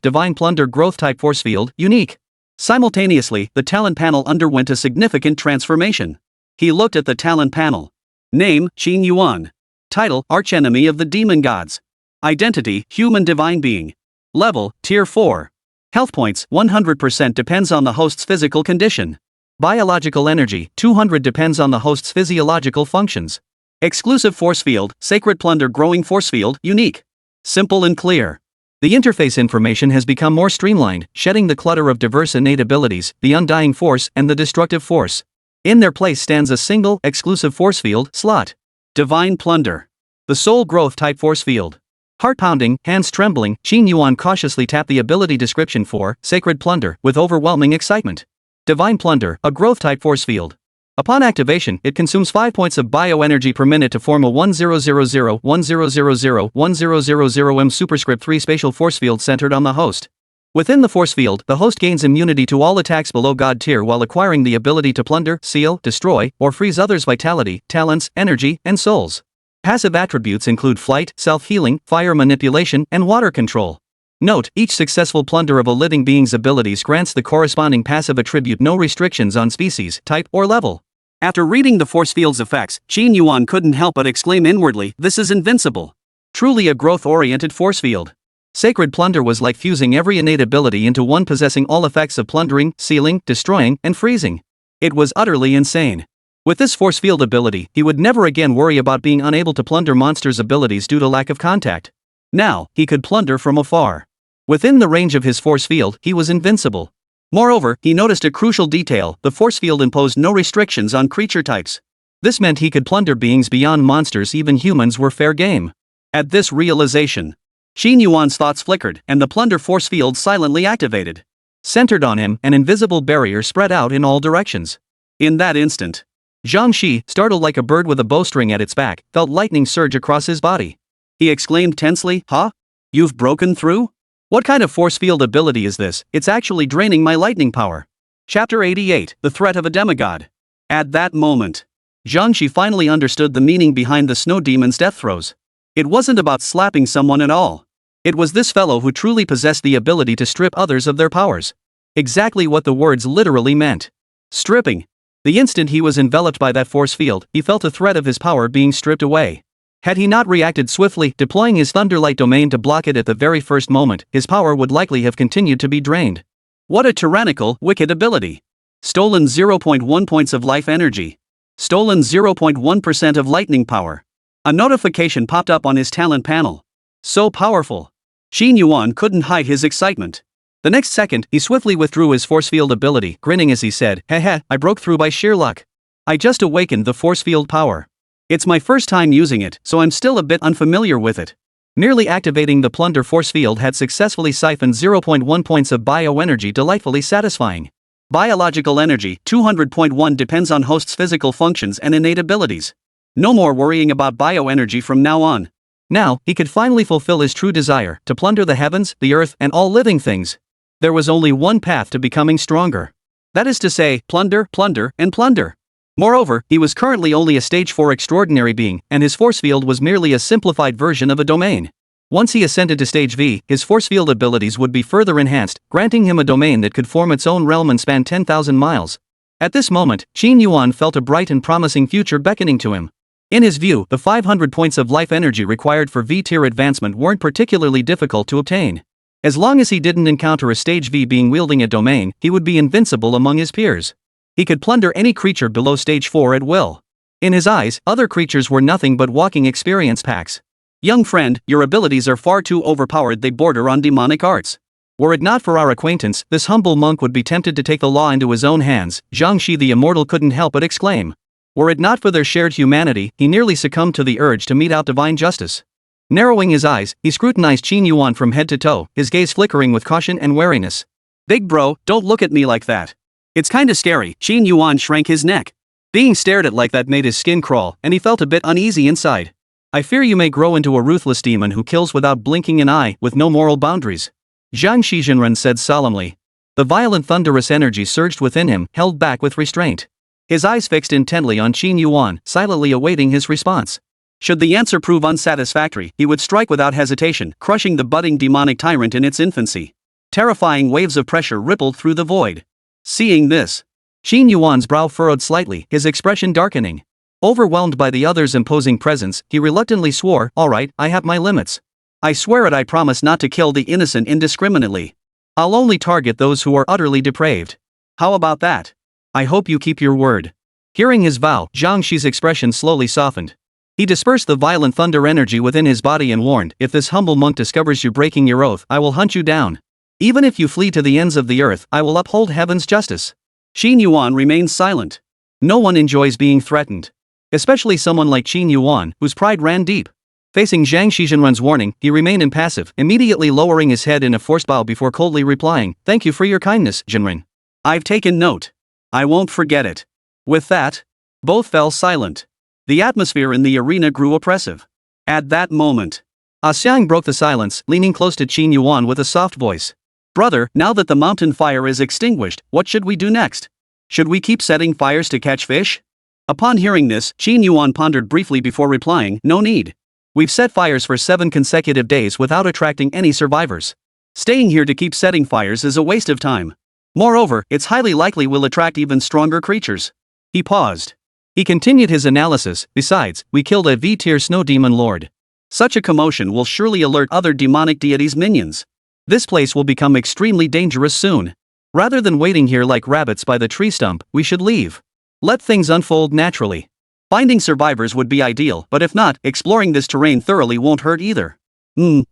Divine Plunder growth type force field, unique. Simultaneously, the talent panel underwent a significant transformation. He looked at the talent panel. Name, Qin Yuan. Title, Archenemy of the Demon Gods. Identity, Human Divine Being. Level, Tier 4. Health points, 100% depends on the host's physical condition. Biological energy, 200 depends on the host's physiological functions. Exclusive force field, Sacred Plunder growing force field, unique. Simple and clear. The interface information has become more streamlined, shedding the clutter of diverse innate abilities, the undying force and the destructive force. In their place stands a single, exclusive force field slot. Divine Plunder. The soul growth type force field. Heart pounding, hands trembling, Qin Yuan cautiously tapped the ability description for Sacred Plunder with overwhelming excitement. Divine Plunder, a growth-type force field. Upon activation, it consumes 5 points of bioenergy per minute to form a 1000-1000-1000 superscript 3 spatial force field centered on the host. Within the force field, the host gains immunity to all attacks below God tier while acquiring the ability to plunder, seal, destroy, or freeze others' vitality, talents, energy, and souls. Passive attributes include flight, self-healing, fire manipulation, and water control. Note, each successful plunder of a living being's abilities grants the corresponding passive attribute no restrictions on species, type, or level. After reading the force field's effects, Qin Yuan couldn't help but exclaim inwardly, "This is invincible." Truly a growth-oriented force field. Sacred Plunder was like fusing every innate ability into one, possessing all effects of plundering, sealing, destroying, and freezing. It was utterly insane. With this force field ability, he would never again worry about being unable to plunder monsters' abilities due to lack of contact. Now, he could plunder from afar. Within the range of his force field, he was invincible. Moreover, he noticed a crucial detail: the force field imposed no restrictions on creature types. This meant he could plunder beings beyond monsters. Even humans were fair game. At this realization, Qin Yuan's thoughts flickered, and the plunder force field silently activated. Centered on him, an invisible barrier spread out in all directions. In that instant, Zhang Shi, startled like a bird with a bowstring at its back, felt lightning surge across his body. He exclaimed tensely, "Huh? You've broken through? What kind of force field ability is this? It's actually draining my lightning power." Chapter 88, The Threat of a Demigod. At that moment, Zhang Shi finally understood the meaning behind the snow demon's death throes. It wasn't about slapping someone at all. It was this fellow who truly possessed the ability to strip others of their powers. Exactly what the words literally meant. Stripping. The instant he was enveloped by that force field, he felt a threat of his power being stripped away. Had he not reacted swiftly, deploying his Thunderlight domain to block it at the very first moment, his power would likely have continued to be drained. What a tyrannical, wicked ability. Stolen 0.1 points of life energy. Stolen 0.1% of lightning power. A notification popped up on his talent panel. So powerful. Qin Yuan couldn't hide his excitement. The next second, he swiftly withdrew his force field ability, grinning as he said, "Heh, I broke through by sheer luck. I just awakened the force field power. It's my first time using it, so I'm still a bit unfamiliar with it." Merely activating the plunder force field had successfully siphoned 0.1 points of bioenergy, delightfully satisfying. Biological energy, 200.1, depends on host's physical functions and innate abilities. No more worrying about bioenergy from now on. Now, he could finally fulfill his true desire, to plunder the heavens, the earth, and all living things. There was only one path to becoming stronger. That is to say, plunder, plunder, and plunder. Moreover, he was currently only a stage 4 extraordinary being, and his force field was merely a simplified version of a domain. Once he ascended to stage V, his force field abilities would be further enhanced, granting him a domain that could form its own realm and span 10,000 miles. At this moment, Qin Yuan felt a bright and promising future beckoning to him. In his view, the 500 points of life energy required for V-tier advancement weren't particularly difficult to obtain. As long as he didn't encounter a stage V being wielding a domain, he would be invincible among his peers. He could plunder any creature below stage 4 at will. In his eyes, other creatures were nothing but walking experience packs. "Young friend, your abilities are far too overpowered, they border on demonic arts. Were it not for our acquaintance, this humble monk would be tempted to take the law into his own hands," Zhang Shi the immortal couldn't help but exclaim. Were it not for their shared humanity, he nearly succumbed to the urge to mete out divine justice. Narrowing his eyes, he scrutinized Qin Yuan from head to toe, his gaze flickering with caution and wariness. "Big bro, don't look at me like that. It's kinda scary." Qin Yuan shrank his neck. Being stared at like that made his skin crawl, and he felt a bit uneasy inside. "I fear you may grow into a ruthless demon who kills without blinking an eye, with no moral boundaries," Zhang Shizhenren said solemnly. The violent thunderous energy surged within him, held back with restraint. His eyes fixed intently on Qin Yuan, silently awaiting his response. Should the answer prove unsatisfactory, he would strike without hesitation, crushing the budding demonic tyrant in its infancy. Terrifying waves of pressure rippled through the void. Seeing this, Qin Yuan's brow furrowed slightly, his expression darkening. Overwhelmed by the other's imposing presence, he reluctantly swore, "All right, I have my limits. I swear it, I promise not to kill the innocent indiscriminately. I'll only target those who are utterly depraved. How about that? I hope you keep your word." Hearing his vow, Zhang Shi's expression slowly softened. He dispersed the violent thunder energy within his body and warned, "If this humble monk discovers you breaking your oath, I will hunt you down. Even if you flee to the ends of the earth, I will uphold heaven's justice." Qin Yuan remained silent. No one enjoys being threatened. Especially someone like Qin Yuan, whose pride ran deep. Facing Zhang Shizhenren's warning, he remained impassive, immediately lowering his head in a forced bow before coldly replying, "Thank you for your kindness, Jinren. I've taken note." I won't forget it. With that, both fell silent. The atmosphere in the arena grew oppressive. At that moment, Ah Xiang broke the silence, leaning close to Qin Yuan with a soft voice. "Brother, now that the mountain fire is extinguished, what should we do next? Should we keep setting fires to catch fish?" Upon hearing this, Qin Yuan pondered briefly before replying, "No need. We've set fires for 7 consecutive days without attracting any survivors. Staying here to keep setting fires is a waste of time. Moreover, it's highly likely we'll attract even stronger creatures." He paused. He continued his analysis. "Besides, we killed a V-tier snow demon lord. Such a commotion will surely alert other demonic deities' minions. This place will become extremely dangerous soon. Rather than waiting here like rabbits by the tree stump, we should leave. Let things unfold naturally. Finding survivors would be ideal, but if not, exploring this terrain thoroughly won't hurt either."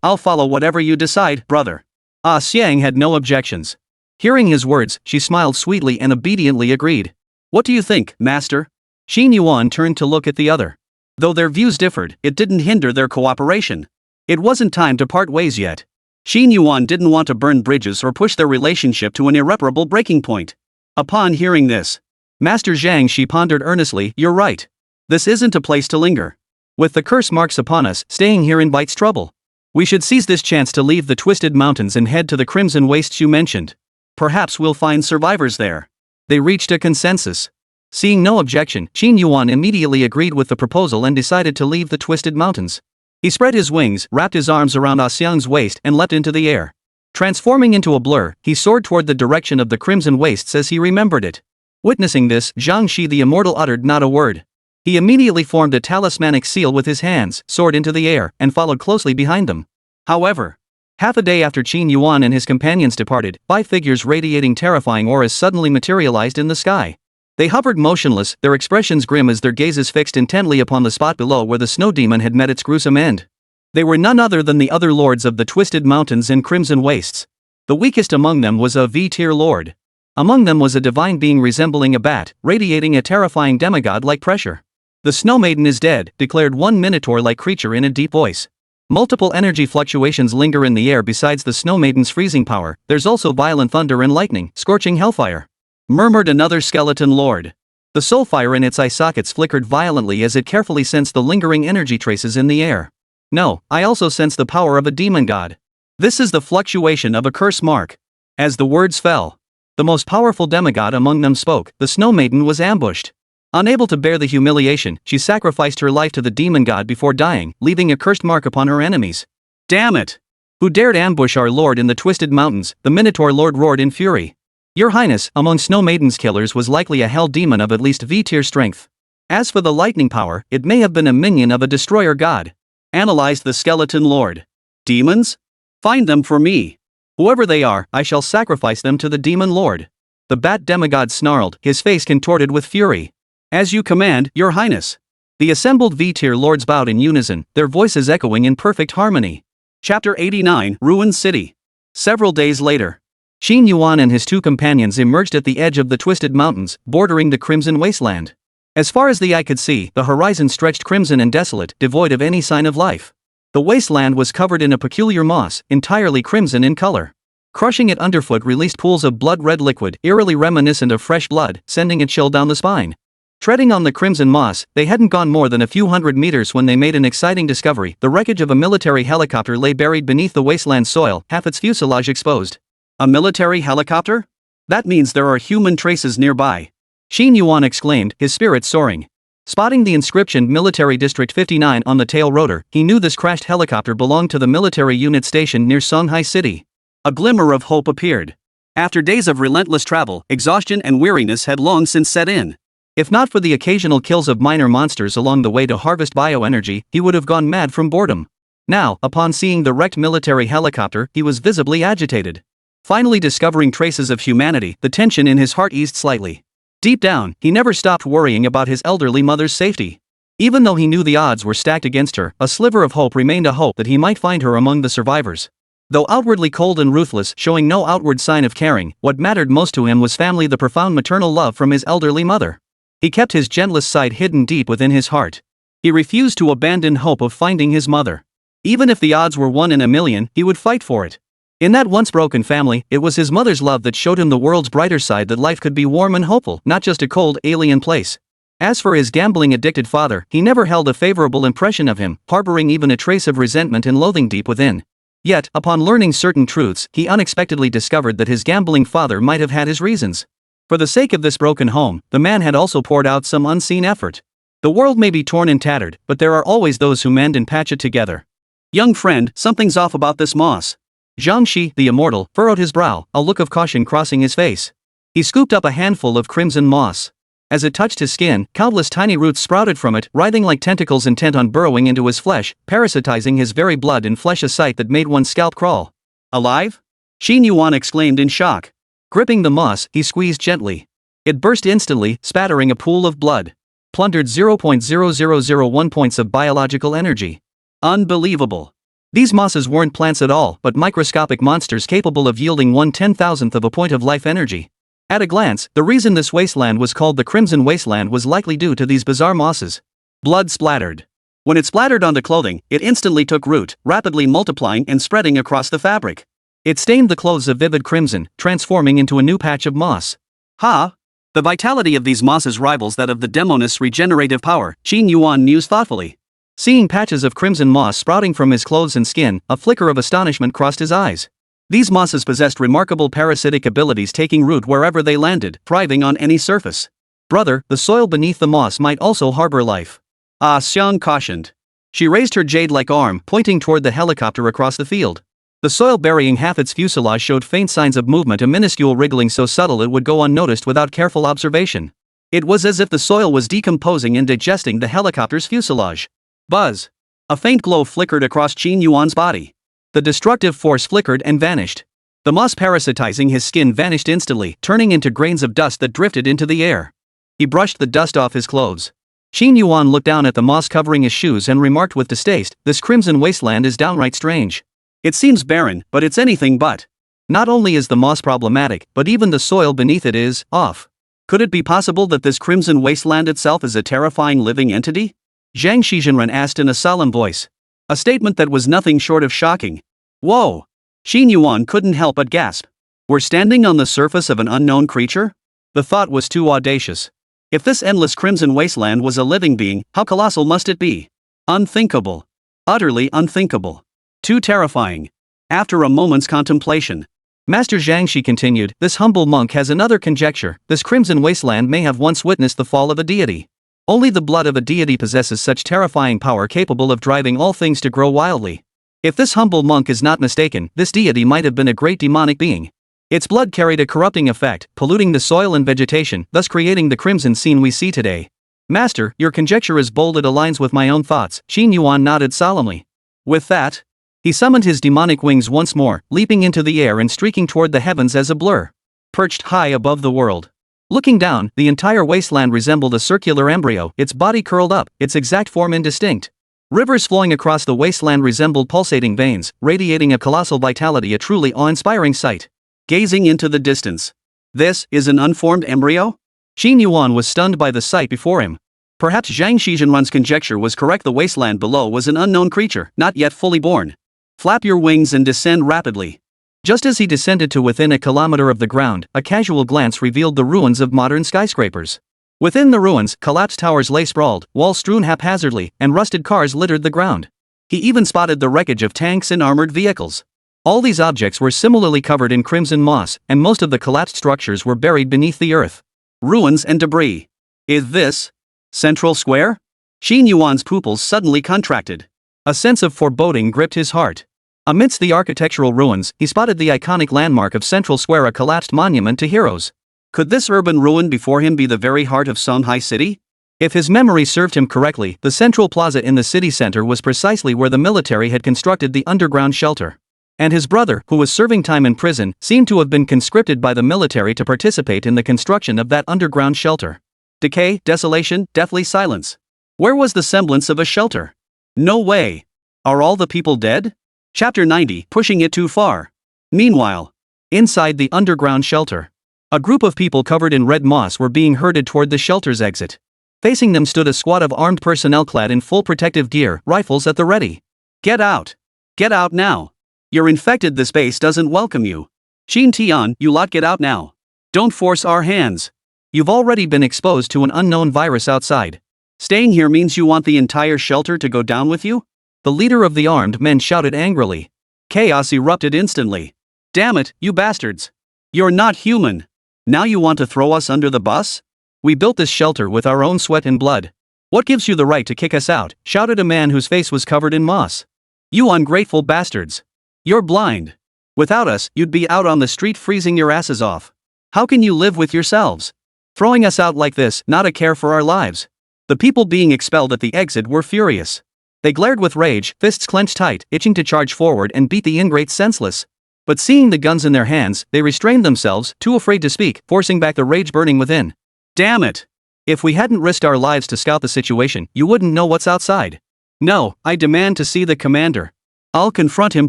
I'll follow whatever you decide, brother." Ah Xiang had no objections. Hearing his words, she smiled sweetly and obediently agreed. "What do you think, master?" Qin Yuan turned to look at the other. Though their views differed, it didn't hinder their cooperation. It wasn't time to part ways yet. Qin Yuan didn't want to burn bridges or push their relationship to an irreparable breaking point. Upon hearing this, "Master Zhang," she pondered earnestly, "you're right. This isn't a place to linger. With the curse marks upon us, staying here invites trouble. We should seize this chance to leave the Twisted Mountains and head to the Crimson Wastes you mentioned. Perhaps we'll find survivors there." They reached a consensus. Seeing no objection, Qin Yuan immediately agreed with the proposal and decided to leave the Twisted Mountains. He spread his wings, wrapped his arms around Ah Xiang's waist and leapt into the air. Transforming into a blur, he soared toward the direction of the Crimson Wastes as he remembered it. Witnessing this, Zhang Shi the Immortal uttered not a word. He immediately formed a talismanic seal with his hands, soared into the air, and followed closely behind them. However, half a day after Qin Yuan and his companions departed, 5 figures radiating terrifying auras suddenly materialized in the sky. They hovered motionless, their expressions grim as their gazes fixed intently upon the spot below where the snow demon had met its gruesome end. They were none other than the other lords of the Twisted Mountains and Crimson Wastes. The weakest among them was a V-tier lord. Among them was a divine being resembling a bat, radiating a terrifying demigod-like pressure. "The Snow Maiden is dead," declared one minotaur-like creature in a deep voice. "Multiple energy fluctuations linger in the air besides the Snow Maiden's freezing power, there's also violent thunder and lightning, scorching hellfire," murmured another skeleton lord. The soul fire in its eye sockets flickered violently as it carefully sensed the lingering energy traces in the air. "No, I also sense the power of a demon god. This is the fluctuation of a curse mark." As the words fell, the most powerful demigod among them spoke. The Snow Maiden was ambushed. Unable to bear the humiliation, she sacrificed her life to the demon god before dying, leaving a cursed mark upon her enemies. "Damn it! Who dared ambush our lord in the Twisted Mountains?" the Minotaur lord roared in fury. "Your Highness, among Snow Maiden's killers was likely a hell demon of at least V-tier strength. As for the lightning power, it may have been a minion of a destroyer god," analyzed the skeleton lord. "Demons? Find them for me. Whoever they are, I shall sacrifice them to the demon lord." The bat demigod snarled, his face contorted with fury. "As you command, Your Highness." The assembled V-tier lords bowed in unison, their voices echoing in perfect harmony. Chapter 89, Ruined City. Several days later, Qin Yuan and his 2 companions emerged at the edge of the Twisted Mountains, bordering the Crimson Wasteland. As far as the eye could see, the horizon stretched crimson and desolate, devoid of any sign of life. The wasteland was covered in a peculiar moss, entirely crimson in color. Crushing it underfoot released pools of blood-red liquid, eerily reminiscent of fresh blood, sending a chill down the spine. Treading on the crimson moss, they hadn't gone more than a few hundred meters when they made an exciting discovery. The wreckage of a military helicopter lay buried beneath the wasteland soil, half its fuselage exposed. "A military helicopter? That means there are human traces nearby," Qin Yuan exclaimed, his spirits soaring. Spotting the inscription Military District 59 on the tail rotor, he knew this crashed helicopter belonged to the military unit stationed near Songhai City. A glimmer of hope appeared. After days of relentless travel, exhaustion and weariness had long since set in. If not for the occasional kills of minor monsters along the way to harvest bioenergy, he would have gone mad from boredom. Now, upon seeing the wrecked military helicopter, he was visibly agitated. Finally discovering traces of humanity, the tension in his heart eased slightly. Deep down, he never stopped worrying about his elderly mother's safety. Even though he knew the odds were stacked against her, a sliver of hope remained, a hope that he might find her among the survivors. Though outwardly cold and ruthless, showing no outward sign of caring, what mattered most to him was family, the profound maternal love from his elderly mother. He kept his gentlest side hidden deep within his heart. He refused to abandon hope of finding his mother. Even if the odds were 1 in a million, he would fight for it. In that once broken family, it was his mother's love that showed him the world's brighter side, that life could be warm and hopeful, not just a cold, alien place. As for his gambling-addicted father, he never held a favorable impression of him, harboring even a trace of resentment and loathing deep within. Yet, upon learning certain truths, he unexpectedly discovered that his gambling father might have had his reasons. For the sake of this broken home, the man had also poured out some unseen effort. The world may be torn and tattered, but there are always those who mend and patch it together. Young friend, something's off about this moss. Zhang Shi, the immortal, furrowed his brow, a look of caution crossing his face. He scooped up a handful of crimson moss. As it touched his skin, countless tiny roots sprouted from it, writhing like tentacles intent on burrowing into his flesh, parasitizing his very blood and flesh, a sight that made one's scalp crawl. Alive? Qin Yuan exclaimed in shock. Gripping the moss, he squeezed gently. It burst instantly, spattering a pool of blood. Plundered 0.0001 points of biological energy. Unbelievable. These mosses weren't plants at all, but microscopic monsters capable of yielding 1/10,000th of a point of life energy. At a glance, the reason this wasteland was called the Crimson Wasteland was likely due to these bizarre mosses. Blood splattered. When it splattered onto clothing, it instantly took root, rapidly multiplying and spreading across the fabric. It stained the clothes a vivid crimson, transforming into a new patch of moss. Ha! The vitality of these mosses rivals that of the demoness regenerative power, Qin Yuan mused thoughtfully. Seeing patches of crimson moss sprouting from his clothes and skin, a flicker of astonishment crossed his eyes. These mosses possessed remarkable parasitic abilities, taking root wherever they landed, thriving on any surface. Brother, the soil beneath the moss might also harbor life. Ah, Xiang cautioned. She raised her jade-like arm, pointing toward the helicopter across the field. The soil burying half its fuselage showed faint signs of movement, a minuscule wriggling so subtle it would go unnoticed without careful observation. It was as if the soil was decomposing and digesting the helicopter's fuselage. Buzz! A faint glow flickered across Qin Yuan's body. The destructive force flickered and vanished. The moss parasitizing his skin vanished instantly, turning into grains of dust that drifted into the air. He brushed the dust off his clothes. Qin Yuan looked down at the moss covering his shoes and remarked with distaste, "This crimson wasteland is downright strange." It seems barren, but it's anything but. Not only is the moss problematic, but even the soil beneath it is off. Could it be possible that this crimson wasteland itself is a terrifying living entity? Zhang Shizhenren asked in a solemn voice. A statement that was nothing short of shocking. Whoa! Qin Yuan couldn't help but gasp. We're standing on the surface of an unknown creature? The thought was too audacious. If this endless crimson wasteland was a living being, how colossal must it be? Unthinkable. Utterly unthinkable. Too terrifying. After a moment's contemplation, Master Zhang Shi continued, "This humble monk has another conjecture. This crimson wasteland may have once witnessed the fall of a deity. Only the blood of a deity possesses such terrifying power, capable of driving all things to grow wildly. If this humble monk is not mistaken, this deity might have been a great demonic being. Its blood carried a corrupting effect, polluting the soil and vegetation, thus creating the crimson scene we see today." "Master, your conjecture is bold, it aligns with my own thoughts," Qin Yuan nodded solemnly. With that, he summoned his demonic wings once more, leaping into the air and streaking toward the heavens as a blur. Perched high above the world. Looking down, the entire wasteland resembled a circular embryo, its body curled up, its exact form indistinct. Rivers flowing across the wasteland resembled pulsating veins, radiating a colossal vitality, a truly awe-inspiring sight. Gazing into the distance. This is an unformed embryo? Qin Yuan was stunned by the sight before him. Perhaps Zhang Shizhenren's conjecture was correct. The wasteland below was an unknown creature, not yet fully born. Flap your wings and descend rapidly. Just as he descended to within a kilometer of the ground, a casual glance revealed the ruins of modern skyscrapers. Within the ruins, collapsed towers lay sprawled, walls strewn haphazardly, and rusted cars littered the ground. He even spotted the wreckage of tanks and armored vehicles. All these objects were similarly covered in crimson moss, and most of the collapsed structures were buried beneath the earth. Ruins and debris. Is this Central Square? Qin Yuan's pupils suddenly contracted. A sense of foreboding gripped his heart. Amidst the architectural ruins, he spotted the iconic landmark of Central Square, a collapsed monument to heroes. Could this urban ruin before him be the very heart of Songhai City? If his memory served him correctly, the central plaza in the city center was precisely where the military had constructed the underground shelter. And his brother, who was serving time in prison, seemed to have been conscripted by the military to participate in the construction of that underground shelter. Decay, desolation, deathly silence. Where was the semblance of a shelter? No way. Are all the people dead? Chapter 90, pushing it too far. Meanwhile, inside the underground shelter, a group of people covered in red moss were being herded toward the shelter's exit. Facing them stood a squad of armed personnel clad in full protective gear, rifles at the ready. Get out! Get out now! You're infected, this base doesn't welcome you. Qin Tian, you lot get out now. Don't force our hands. You've already been exposed to an unknown virus outside. Staying here means you want the entire shelter to go down with you? The leader of the armed men shouted angrily. Chaos erupted instantly. Damn it, you bastards. You're not human. Now you want to throw us under the bus? We built this shelter with our own sweat and blood. What gives you the right to kick us out? Shouted a man whose face was covered in moss. You ungrateful bastards. You're blind. Without us, you'd be out on the street freezing your asses off. How can you live with yourselves? Throwing us out like this, not a care for our lives. The people being expelled at the exit were furious. They glared with rage, fists clenched tight, itching to charge forward and beat the ingrates senseless. But seeing the guns in their hands, they restrained themselves, too afraid to speak, forcing back the rage burning within. Damn it! If we hadn't risked our lives to scout the situation, you wouldn't know what's outside. No, I demand to see the commander. I'll confront him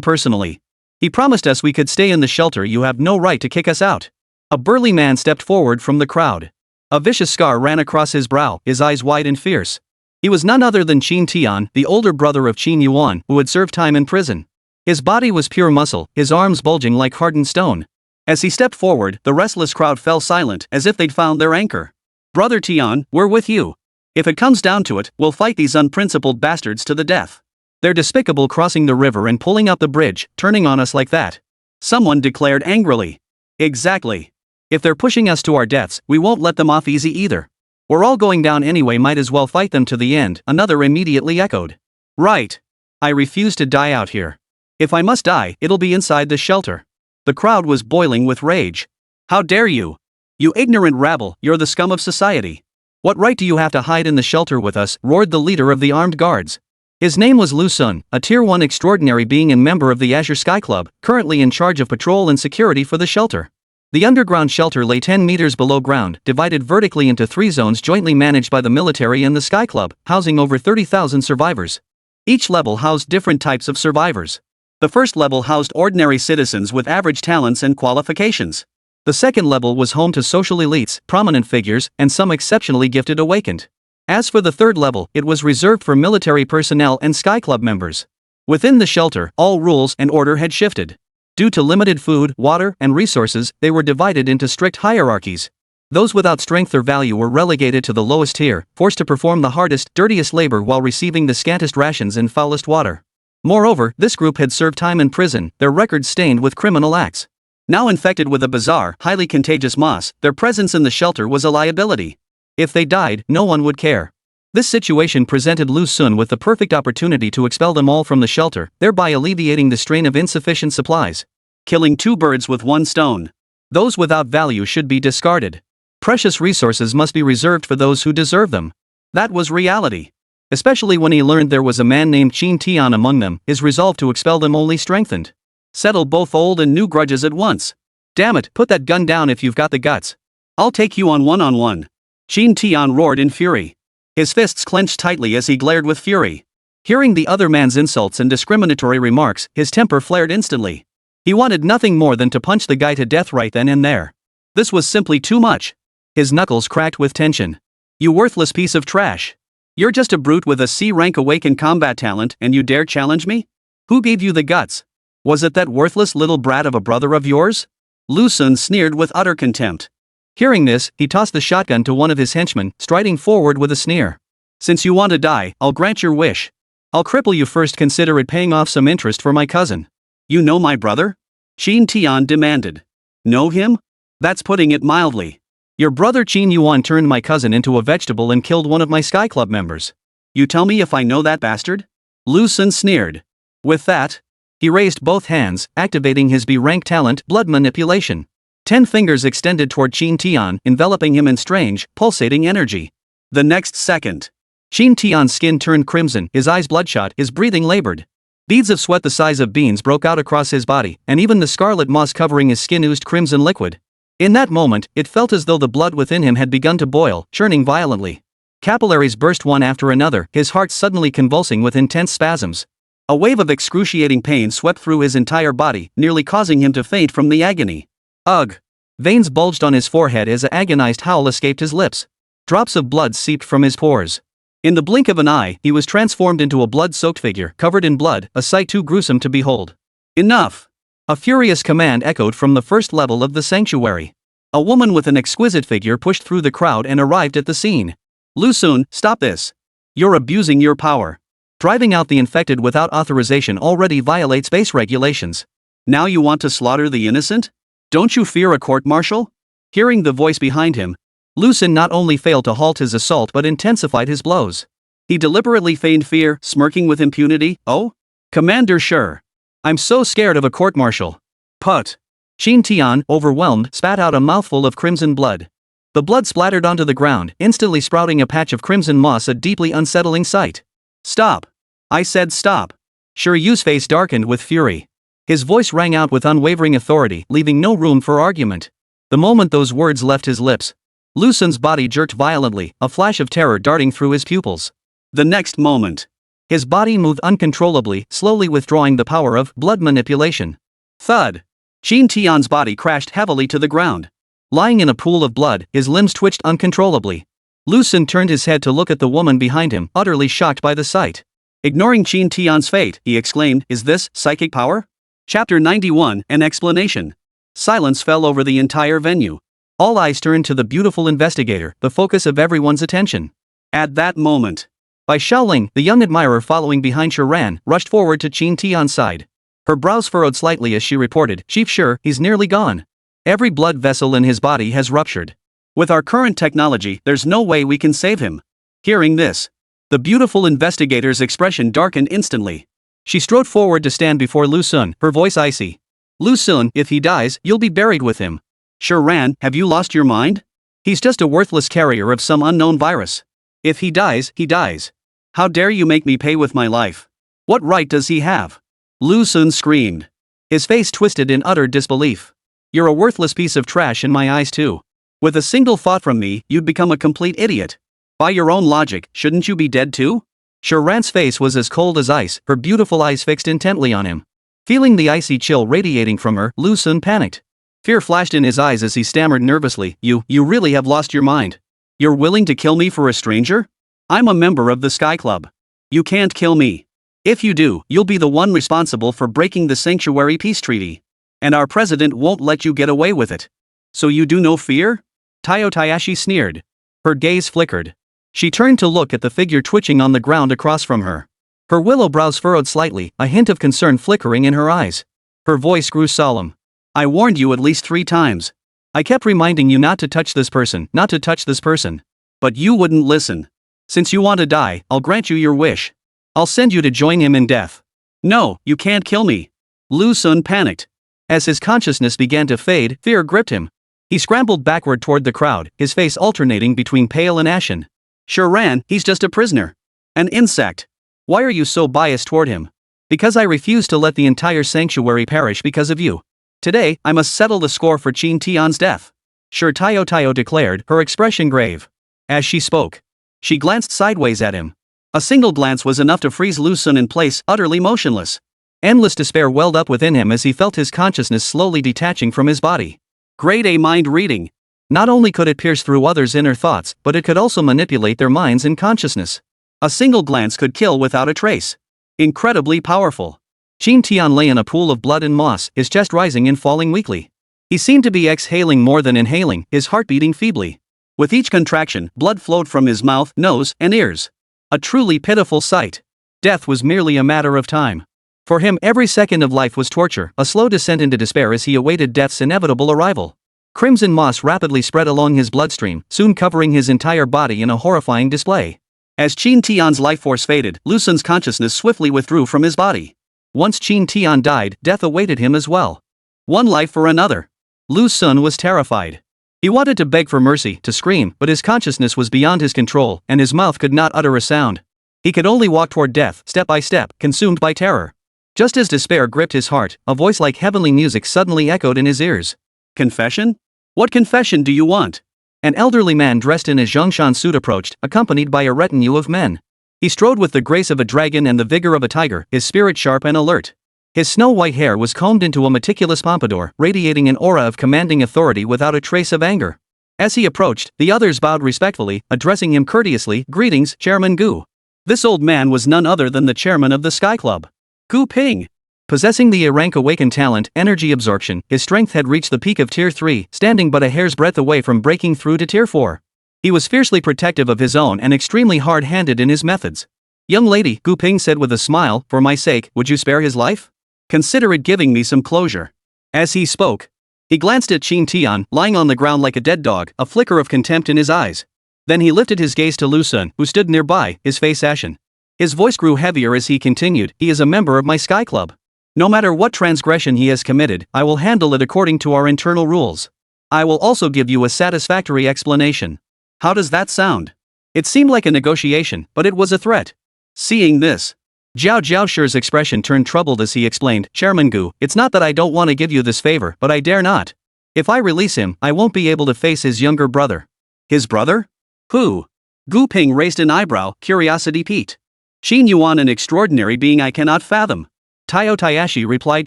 personally. He promised us we could stay in the shelter. You have no right to kick us out. A burly man stepped forward from the crowd. A vicious scar ran across his brow, his eyes wide and fierce. He was none other than Qin Tian, the older brother of Qin Yuan, who had served time in prison. His body was pure muscle, his arms bulging like hardened stone. As he stepped forward, the restless crowd fell silent, as if they'd found their anchor. Brother Tian, we're with you. If it comes down to it, we'll fight these unprincipled bastards to the death. They're despicable, crossing the river and pulling up the bridge, turning on us like that. Someone declared angrily. Exactly. If they're pushing us to our deaths, we won't let them off easy either. We're all going down anyway, might as well fight them to the end, another immediately echoed. Right. I refuse to die out here. If I must die, it'll be inside the shelter. The crowd was boiling with rage. How dare you? You ignorant rabble, you're the scum of society. What right do you have to hide in the shelter with us? Roared the leader of the armed guards. His name was Lu Sun, a Tier 1 extraordinary being and member of the Azure Sky Club, currently in charge of patrol and security for the shelter. The underground shelter lay 10 meters below ground, divided vertically into 3 zones jointly managed by the military and the Sky Club, housing over 30,000 survivors. Each level housed different types of survivors. The first level housed ordinary citizens with average talents and qualifications. The second level was home to social elites, prominent figures, and some exceptionally gifted awakened. As for the third level, it was reserved for military personnel and Sky Club members. Within the shelter, all rules and order had shifted. Due to limited food, water, and resources, they were divided into strict hierarchies. Those without strength or value were relegated to the lowest tier, forced to perform the hardest, dirtiest labor while receiving the scantest rations and foulest water. Moreover, this group had served time in prison, their records stained with criminal acts. Now infected with a bizarre, highly contagious moss, their presence in the shelter was a liability. If they died, no one would care. This situation presented Lu Sun with the perfect opportunity to expel them all from the shelter, thereby alleviating the strain of insufficient supplies. Killing 2 birds with 1 stone. Those without value should be discarded. Precious resources must be reserved for those who deserve them. That was reality. Especially when he learned there was a man named Qin Tian among them, his resolve to expel them only strengthened. Settle both old and new grudges at once. Damn it, put that gun down if you've got the guts. I'll take you on one-on-one. Qin Tian roared in fury. His fists clenched tightly as he glared with fury. Hearing the other man's insults and discriminatory remarks, his temper flared instantly. He wanted nothing more than to punch the guy to death right then and there. This was simply too much. His knuckles cracked with tension. You worthless piece of trash. You're just a brute with a C-rank awakened combat talent and you dare challenge me? Who gave you the guts? Was it that worthless little brat of a brother of yours? Lu Sun sneered with utter contempt. Hearing this, he tossed the shotgun to one of his henchmen, striding forward with a sneer. Since you want to die, I'll grant your wish. I'll cripple you first, consider it paying off some interest for my cousin. You know my brother? Qin Tian demanded. Know him? That's putting it mildly. Your brother Qin Yuan turned my cousin into a vegetable and killed one of my Sky Club members. You tell me if I know that bastard? Lu Sun sneered. With that, he raised both hands, activating his B-rank talent, blood manipulation. 10 fingers extended toward Qin Tian, enveloping him in strange, pulsating energy. The next second, Qin Tian's skin turned crimson, his eyes bloodshot, his breathing labored. Beads of sweat the size of beans broke out across his body, and even the scarlet moss covering his skin oozed crimson liquid. In that moment, it felt as though the blood within him had begun to boil, churning violently. Capillaries burst one after another, his heart suddenly convulsing with intense spasms. A wave of excruciating pain swept through his entire body, nearly causing him to faint from the agony. Ugh! Veins bulged on his forehead as an agonized howl escaped his lips. Drops of blood seeped from his pores. In the blink of an eye, he was transformed into a blood-soaked figure, covered in blood, a sight too gruesome to behold. Enough! A furious command echoed from the first level of the sanctuary. A woman with an exquisite figure pushed through the crowd and arrived at the scene. Lu Xun, stop this. You're abusing your power. Driving out the infected without authorization already violates base regulations. Now you want to slaughter the innocent? Don't you fear a court-martial? Hearing the voice behind him, Lu Xun not only failed to halt his assault but intensified his blows. He deliberately feigned fear, smirking with impunity. Oh? Commander, sure. I'm so scared of a court-martial. Put. Qin Tian, overwhelmed, spat out a mouthful of crimson blood. The blood splattered onto the ground, instantly sprouting a patch of crimson moss, a deeply unsettling sight. Stop. I said stop. Shi Yu's face darkened with fury. His voice rang out with unwavering authority, leaving no room for argument. The moment those words left his lips, Lu Xun's body jerked violently, a flash of terror darting through his pupils. The next moment, his body moved uncontrollably, slowly withdrawing the power of blood manipulation. Thud. Qin Tian's body crashed heavily to the ground. Lying in a pool of blood, his limbs twitched uncontrollably. Lu Xun turned his head to look at the woman behind him, utterly shocked by the sight. Ignoring Qin Tian's fate, he exclaimed, "Is this psychic power?" Chapter 91, An Explanation. Silence fell over the entire venue. All eyes turned to the beautiful investigator, the focus of everyone's attention. At that moment, Bai Shaoling, the young admirer following behind Shi Ran, rushed forward to Qin Tian's side. Her brows furrowed slightly as she reported, "Chief Shi, he's nearly gone. Every blood vessel in his body has ruptured. With our current technology, there's no way we can save him." Hearing this, the beautiful investigator's expression darkened instantly. She strode forward to stand before Lu Xun, her voice icy. "Lu Xun, if he dies, you'll be buried with him. Shi Ran, have you lost your mind? He's just a worthless carrier of some unknown virus. If he dies, he dies. How dare you make me pay with my life? What right does he have?" Lu Xun screamed. His face twisted in utter disbelief. "You're a worthless piece of trash in my eyes too. With a single thought from me, you'd become a complete idiot. By your own logic, shouldn't you be dead too?" Shi Ran's face was as cold as ice, her beautiful eyes fixed intently on him. Feeling the icy chill radiating from her, Lu Xun panicked. Fear flashed in his eyes as he stammered nervously, You really have lost your mind. You're willing to kill me for a stranger? I'm a member of the Sky Club. You can't kill me. If you do, you'll be the one responsible for breaking the Sanctuary Peace Treaty. And our president won't let you get away with it. So you do no fear? Tayashi sneered. Her gaze flickered. She turned to look at the figure twitching on the ground across from her. Her willow brows furrowed slightly, a hint of concern flickering in her eyes. Her voice grew solemn. "I warned you at least 3 times. I kept reminding you not to touch this person, not to touch this person. But you wouldn't listen. Since you want to die, I'll grant you your wish. I'll send you to join him in death." "No, you can't kill me." Lu Xun panicked. As his consciousness began to fade, fear gripped him. He scrambled backward toward the crowd, his face alternating between pale and ashen. "Shi Ran, he's just a prisoner. An insect. Why are you so biased toward him?" "Because I refuse to let the entire sanctuary perish because of you. Today, I must settle the score for Qin Tian's death," Shi Tayo declared, her expression grave. As she spoke, she glanced sideways at him. A single glance was enough to freeze Lu Xun in place, utterly motionless. Endless despair welled up within him as he felt his consciousness slowly detaching from his body. Grade A mind reading. Not only could it pierce through others' inner thoughts, but it could also manipulate their minds and consciousness. A single glance could kill without a trace. Incredibly powerful. Qin Tian lay in a pool of blood and moss, his chest rising and falling weakly. He seemed to be exhaling more than inhaling, his heart beating feebly. With each contraction, blood flowed from his mouth, nose, and ears. A truly pitiful sight. Death was merely a matter of time. For him, every second of life was torture, a slow descent into despair as he awaited death's inevitable arrival. Crimson moss rapidly spread along his bloodstream, soon covering his entire body in a horrifying display. As Qin Tian's life force faded, Lu Xun's consciousness swiftly withdrew from his body. Once Qin Tian died, death awaited him as well. One life for another. Lu Xun was terrified. He wanted to beg for mercy, to scream, but his consciousness was beyond his control, and his mouth could not utter a sound. He could only walk toward death, step by step, consumed by terror. Just as despair gripped his heart, a voice like heavenly music suddenly echoed in his ears. "Confession? What confession do you want?" An elderly man dressed in a Zhongshan suit approached, accompanied by a retinue of men. He strode with the grace of a dragon and the vigor of a tiger, his spirit sharp and alert. His snow-white hair was combed into a meticulous pompadour, radiating an aura of commanding authority without a trace of anger. As he approached, the others bowed respectfully, addressing him courteously, "Greetings, Chairman Gu." This old man was none other than the chairman of the Sky Club. Gu Ping. Possessing the A-rank awakened talent, energy absorption, his strength had reached the peak of Tier 3, standing but a hair's breadth away from breaking through to Tier 4. He was fiercely protective of his own and extremely hard-handed in his methods. "Young lady," Gu Ping said with a smile, "for my sake, would you spare his life? Consider it giving me some closure." As he spoke, he glanced at Qin Tian, lying on the ground like a dead dog, a flicker of contempt in his eyes. Then he lifted his gaze to Lu Sun, who stood nearby, his face ashen. His voice grew heavier as he continued, "He is a member of my Sky Club. No matter what transgression he has committed, I will handle it according to our internal rules. I will also give you a satisfactory explanation." How does that sound? It seemed like a negotiation, but it was a threat. Seeing this, Zhao Zhaoshi's expression turned troubled as he explained, "Chairman Gu, it's not that I don't want to give you this favor, but I dare not. If I release him, I won't be able to face his younger brother." His brother? Who? Gu Ping raised an eyebrow, curiosity piqued. "Qin Yuan, an extraordinary being I cannot fathom." Taiyo Tayashi replied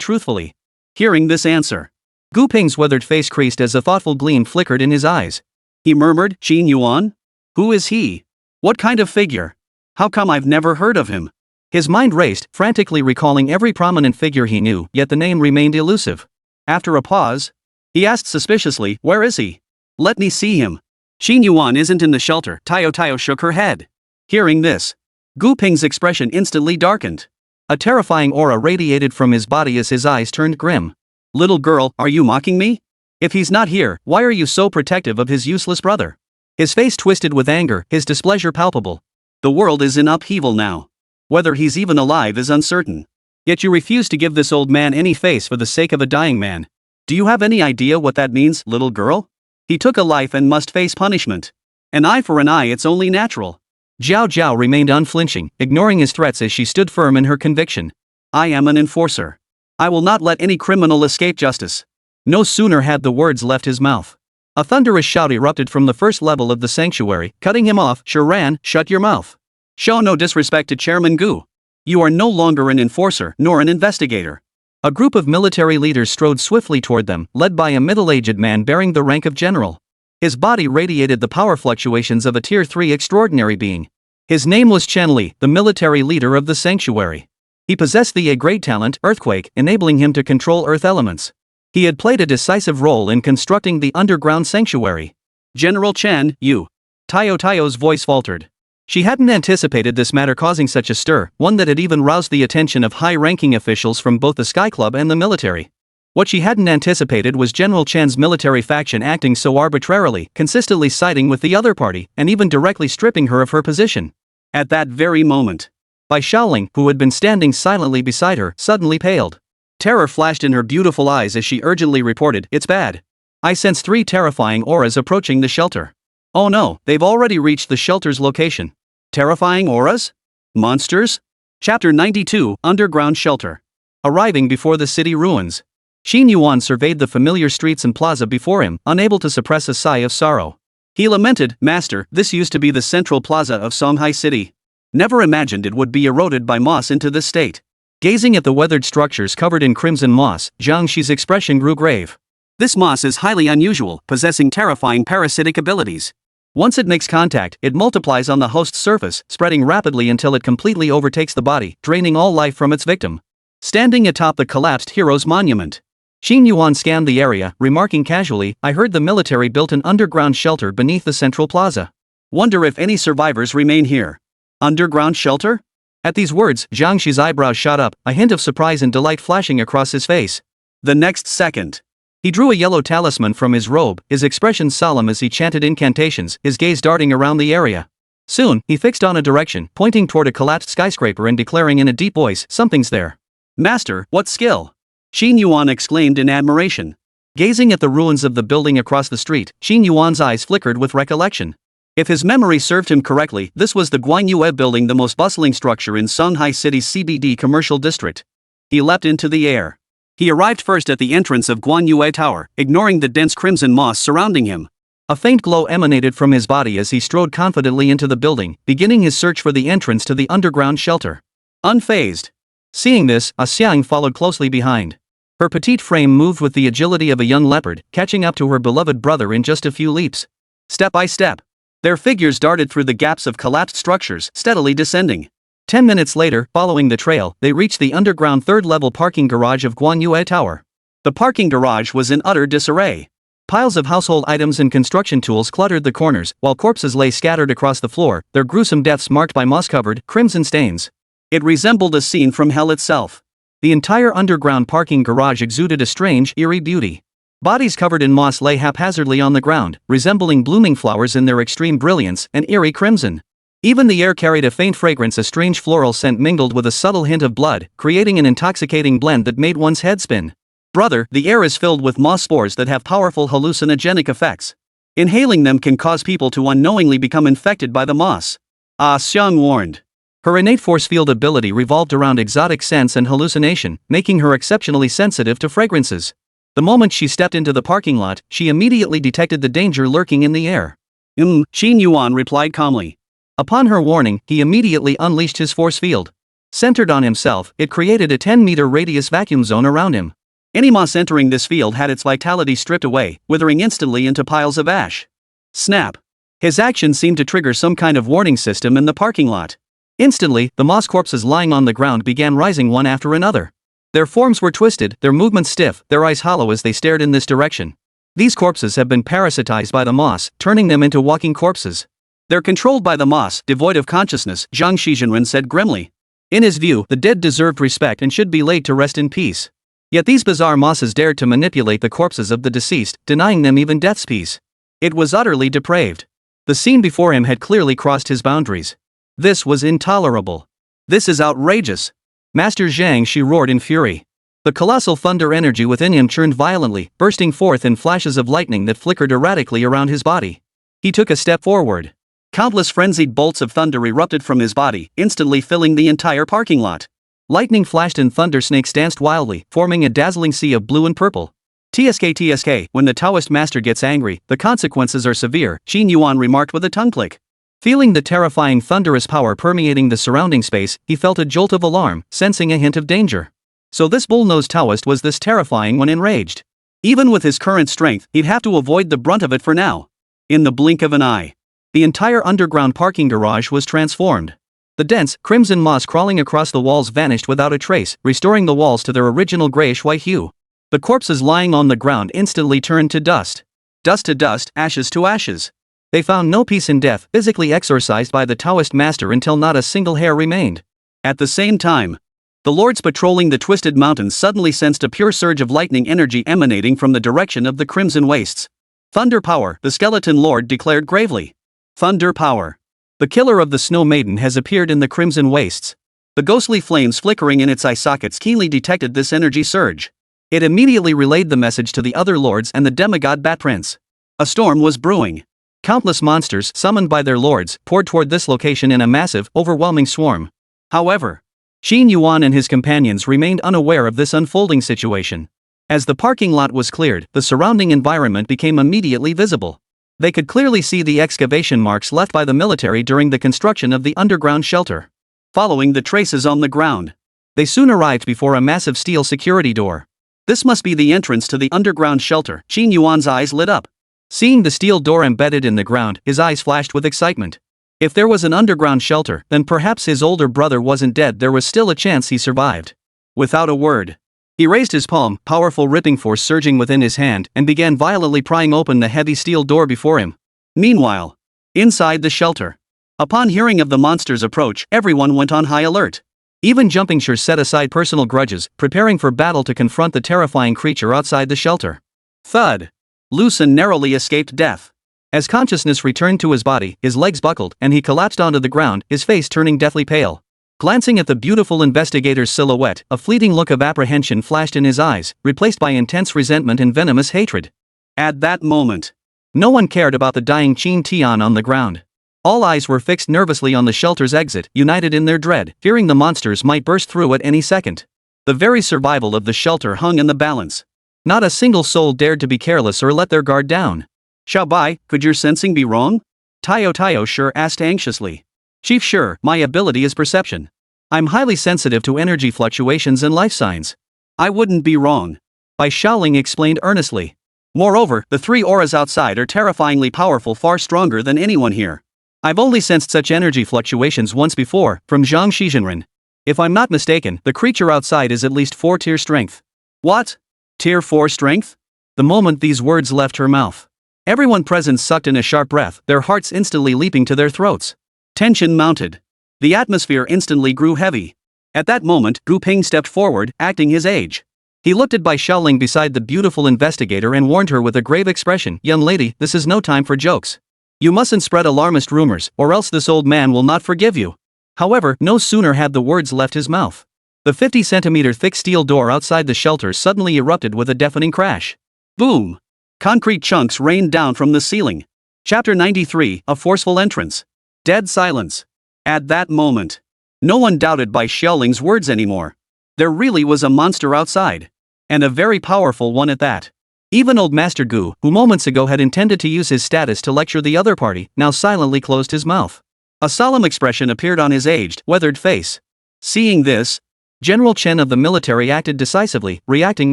truthfully. Hearing this answer, Gu Ping's weathered face creased as a thoughtful gleam flickered in his eyes. He murmured, "Qin Yuan? Who is he? What kind of figure? How come I've never heard of him?" His mind raced, frantically recalling every prominent figure he knew, yet the name remained elusive. After a pause, he asked suspiciously, "Where is he? Let me see him." "Qin Yuan isn't in the shelter." Taiyo shook her head. Hearing this, Gu Ping's expression instantly darkened. A terrifying aura radiated from his body as his eyes turned grim. "Little girl, are you mocking me? If he's not here, why are you so protective of his useless brother?" His face twisted with anger, his displeasure palpable. "The world is in upheaval now. Whether he's even alive is uncertain. Yet you refuse to give this old man any face for the sake of a dying man. Do you have any idea what that means, little girl? He took a life and must face punishment. An eye for an eye, it's only natural." Zhao Zhao remained unflinching, ignoring his threats as she stood firm in her conviction. "I am an enforcer. I will not let any criminal escape justice." No sooner had the words left his mouth, a thunderous shout erupted from the first level of the sanctuary, cutting him off. "Shiran, shut your mouth. Show no disrespect to Chairman Gu. You are no longer an enforcer nor an investigator." A group of military leaders strode swiftly toward them, led by a middle-aged man bearing the rank of general. His body radiated the power fluctuations of a Tier 3 extraordinary being. His name was Chen Li, the military leader of the sanctuary. He possessed the A-grade talent, Earthquake, enabling him to control earth elements. He had played a decisive role in constructing the underground sanctuary. "General Chen, you." Taiyo's voice faltered. She hadn't anticipated this matter causing such a stir, one that had even roused the attention of high-ranking officials from both the Sky Club and the military. What she hadn't anticipated was General Chen's military faction acting so arbitrarily, consistently siding with the other party, and even directly stripping her of her position. At that very moment, Bai Shaoling, who had been standing silently beside her, suddenly paled. Terror flashed in her beautiful eyes as she urgently reported, "It's bad. I sense 3 terrifying auras approaching the shelter." "Oh no, they've already reached the shelter's location." Terrifying auras? Monsters? Chapter 92, Underground Shelter. Arriving before the city ruins, Qin Yuan surveyed the familiar streets and plaza before him, unable to suppress a sigh of sorrow. He lamented, "Master, this used to be the central plaza of Songhai City. Never imagined it would be eroded by moss into this state." Gazing at the weathered structures covered in crimson moss, Zhang Xi's expression grew grave. "This moss is highly unusual, possessing terrifying parasitic abilities. Once it makes contact, it multiplies on the host's surface, spreading rapidly until it completely overtakes the body, draining all life from its victim." Standing atop the collapsed hero's monument, Qin Yuan scanned the area, remarking casually, "I heard the military built an underground shelter beneath the central plaza. Wonder if any survivors remain here." Underground shelter? At these words, Zhang Xi's eyebrows shot up, a hint of surprise and delight flashing across his face. The next second, he drew a yellow talisman from his robe, his expression solemn as he chanted incantations, his gaze darting around the area. Soon, he fixed on a direction, pointing toward a collapsed skyscraper and declaring in a deep voice, "Something's there." "Master, what skill?" Qin Yuan exclaimed in admiration. Gazing at the ruins of the building across the street, Qin Yuan's eyes flickered with recollection. If his memory served him correctly, this was the Guanyue building, the most bustling structure in Songhai City's CBD commercial district. He leapt into the air. He arrived first at the entrance of Guanyue Tower, ignoring the dense crimson moss surrounding him. A faint glow emanated from his body as he strode confidently into the building, beginning his search for the entrance to the underground shelter. Unfazed. Seeing this, A Xiang followed closely behind. Her petite frame moved with the agility of a young leopard, catching up to her beloved brother in just a few leaps. Step by step, their figures darted through the gaps of collapsed structures, steadily descending. 10 minutes later, following the trail, they reached the underground third-level parking garage of Guanyue Tower. The parking garage was in utter disarray. Piles of household items and construction tools cluttered the corners, while corpses lay scattered across the floor, their gruesome deaths marked by moss-covered, crimson stains. It resembled a scene from hell itself. The entire underground parking garage exuded a strange, eerie beauty. Bodies covered in moss lay haphazardly on the ground, resembling blooming flowers in their extreme brilliance and eerie crimson. Even the air carried a faint fragrance, a strange floral scent mingled with a subtle hint of blood, creating an intoxicating blend that made one's head spin. Brother, the air is filled with moss spores that have powerful hallucinogenic effects. Inhaling them can cause people to unknowingly become infected by the moss. Ah Xiang warned. Her innate force field ability revolved around exotic scents and hallucination, making her exceptionally sensitive to fragrances. The moment she stepped into the parking lot, she immediately detected the danger lurking in the air. Qin Yuan replied calmly. Upon her warning, he immediately unleashed his force field. Centered on himself, it created a 10-meter radius vacuum zone around him. Any moss entering this field had its vitality stripped away, withering instantly into piles of ash. Snap! His action seemed to trigger some kind of warning system in the parking lot. Instantly, the moss corpses lying on the ground began rising one after another. Their forms were twisted, their movements stiff, their eyes hollow as they stared in this direction. These corpses have been parasitized by the moss, turning them into walking corpses. They're controlled by the moss, devoid of consciousness, Zhang Shizhenren said grimly. In his view, the dead deserved respect and should be laid to rest in peace. Yet these bizarre mosses dared to manipulate the corpses of the deceased, denying them even death's peace. It was utterly depraved. The scene before him had clearly crossed his boundaries. This was intolerable. This is outrageous. Master Zhang, she roared in fury. The colossal thunder energy within him churned violently, bursting forth in flashes of lightning that flickered erratically around his body. He took a step forward. Countless frenzied bolts of thunder erupted from his body, instantly filling the entire parking lot. Lightning flashed and thunder snakes danced wildly, forming a dazzling sea of blue and purple. TSK, when the Taoist master gets angry, the consequences are severe, Qin Yuan remarked with a tongue click. Feeling the terrifying thunderous power permeating the surrounding space, he felt a jolt of alarm, sensing a hint of danger. So this bull-nosed Taoist was this terrifying when enraged. Even with his current strength, he'd have to avoid the brunt of it for now. In the blink of an eye, the entire underground parking garage was transformed. The dense, crimson moss crawling across the walls vanished without a trace, restoring the walls to their original grayish-white hue. The corpses lying on the ground instantly turned to dust. Dust to dust, ashes to ashes. They found no peace in death, physically exorcised by the Taoist master until not a single hair remained. At the same time, the lords patrolling the twisted mountains suddenly sensed a pure surge of lightning energy emanating from the direction of the crimson wastes. Thunder power, the skeleton lord declared gravely. Thunder power. The killer of the Snow Maiden has appeared in the crimson wastes. The ghostly flames flickering in its eye sockets keenly detected this energy surge. It immediately relayed the message to the other lords and the demigod Bat Prince. A storm was brewing. Countless monsters, summoned by their lords, poured toward this location in a massive, overwhelming swarm. However, Qin Yuan and his companions remained unaware of this unfolding situation. As the parking lot was cleared, the surrounding environment became immediately visible. They could clearly see the excavation marks left by the military during the construction of the underground shelter. Following the traces on the ground, they soon arrived before a massive steel security door. This must be the entrance to the underground shelter, Qin Yuan's eyes lit up. Seeing the steel door embedded in the ground, his eyes flashed with excitement. If there was an underground shelter, then perhaps his older brother wasn't dead, there was still a chance he survived. Without a word, he raised his palm, powerful ripping force surging within his hand, and began violently prying open the heavy steel door before him. Meanwhile, inside the shelter, upon hearing of the monster's approach, everyone went on high alert. Even Jumping Sure set aside personal grudges, preparing for battle to confront the terrifying creature outside the shelter. Thud! Lucen narrowly escaped death. As consciousness returned to his body, his legs buckled, and he collapsed onto the ground, his face turning deathly pale. Glancing at the beautiful investigator's silhouette, a fleeting look of apprehension flashed in his eyes, replaced by intense resentment and venomous hatred. At that moment, no one cared about the dying Qin Tian on the ground. All eyes were fixed nervously on the shelter's exit, united in their dread, fearing the monsters might burst through at any second. The very survival of the shelter hung in the balance. Not a single soul dared to be careless or let their guard down. Xiao Bai, could your sensing be wrong? Tayo Sure asked anxiously. Chief Sure, my ability is perception. I'm highly sensitive to energy fluctuations and life signs. I wouldn't be wrong. Bai Shaoling explained earnestly. Moreover, the three auras outside are terrifyingly powerful, far stronger than anyone here. I've only sensed such energy fluctuations once before, from Zhang Shizhenren. If I'm not mistaken, the creature outside is at least 4-tier strength. What? Tier 4 strength? The moment these words left her mouth, everyone present sucked in a sharp breath, their hearts instantly leaping to their throats. Tension mounted. The atmosphere instantly grew heavy. At that moment, Gu Ping stepped forward, acting his age. He looked at Bai Shaoling beside the beautiful investigator and warned her with a grave expression, "Young lady, this is no time for jokes. You mustn't spread alarmist rumors, or else this old man will not forgive you." However, no sooner had the words left his mouth, the 50-centimeter thick steel door outside the shelter suddenly erupted with a deafening crash. Boom! Concrete chunks rained down from the ceiling. Chapter 93, A Forceful Entrance. Dead silence. At that moment, no one doubted Bai Xiaoling's words anymore. There really was a monster outside. And a very powerful one at that. Even old Master Gu, who moments ago had intended to use his status to lecture the other party, now silently closed his mouth. A solemn expression appeared on his aged, weathered face. Seeing this, General Chen of the military acted decisively, reacting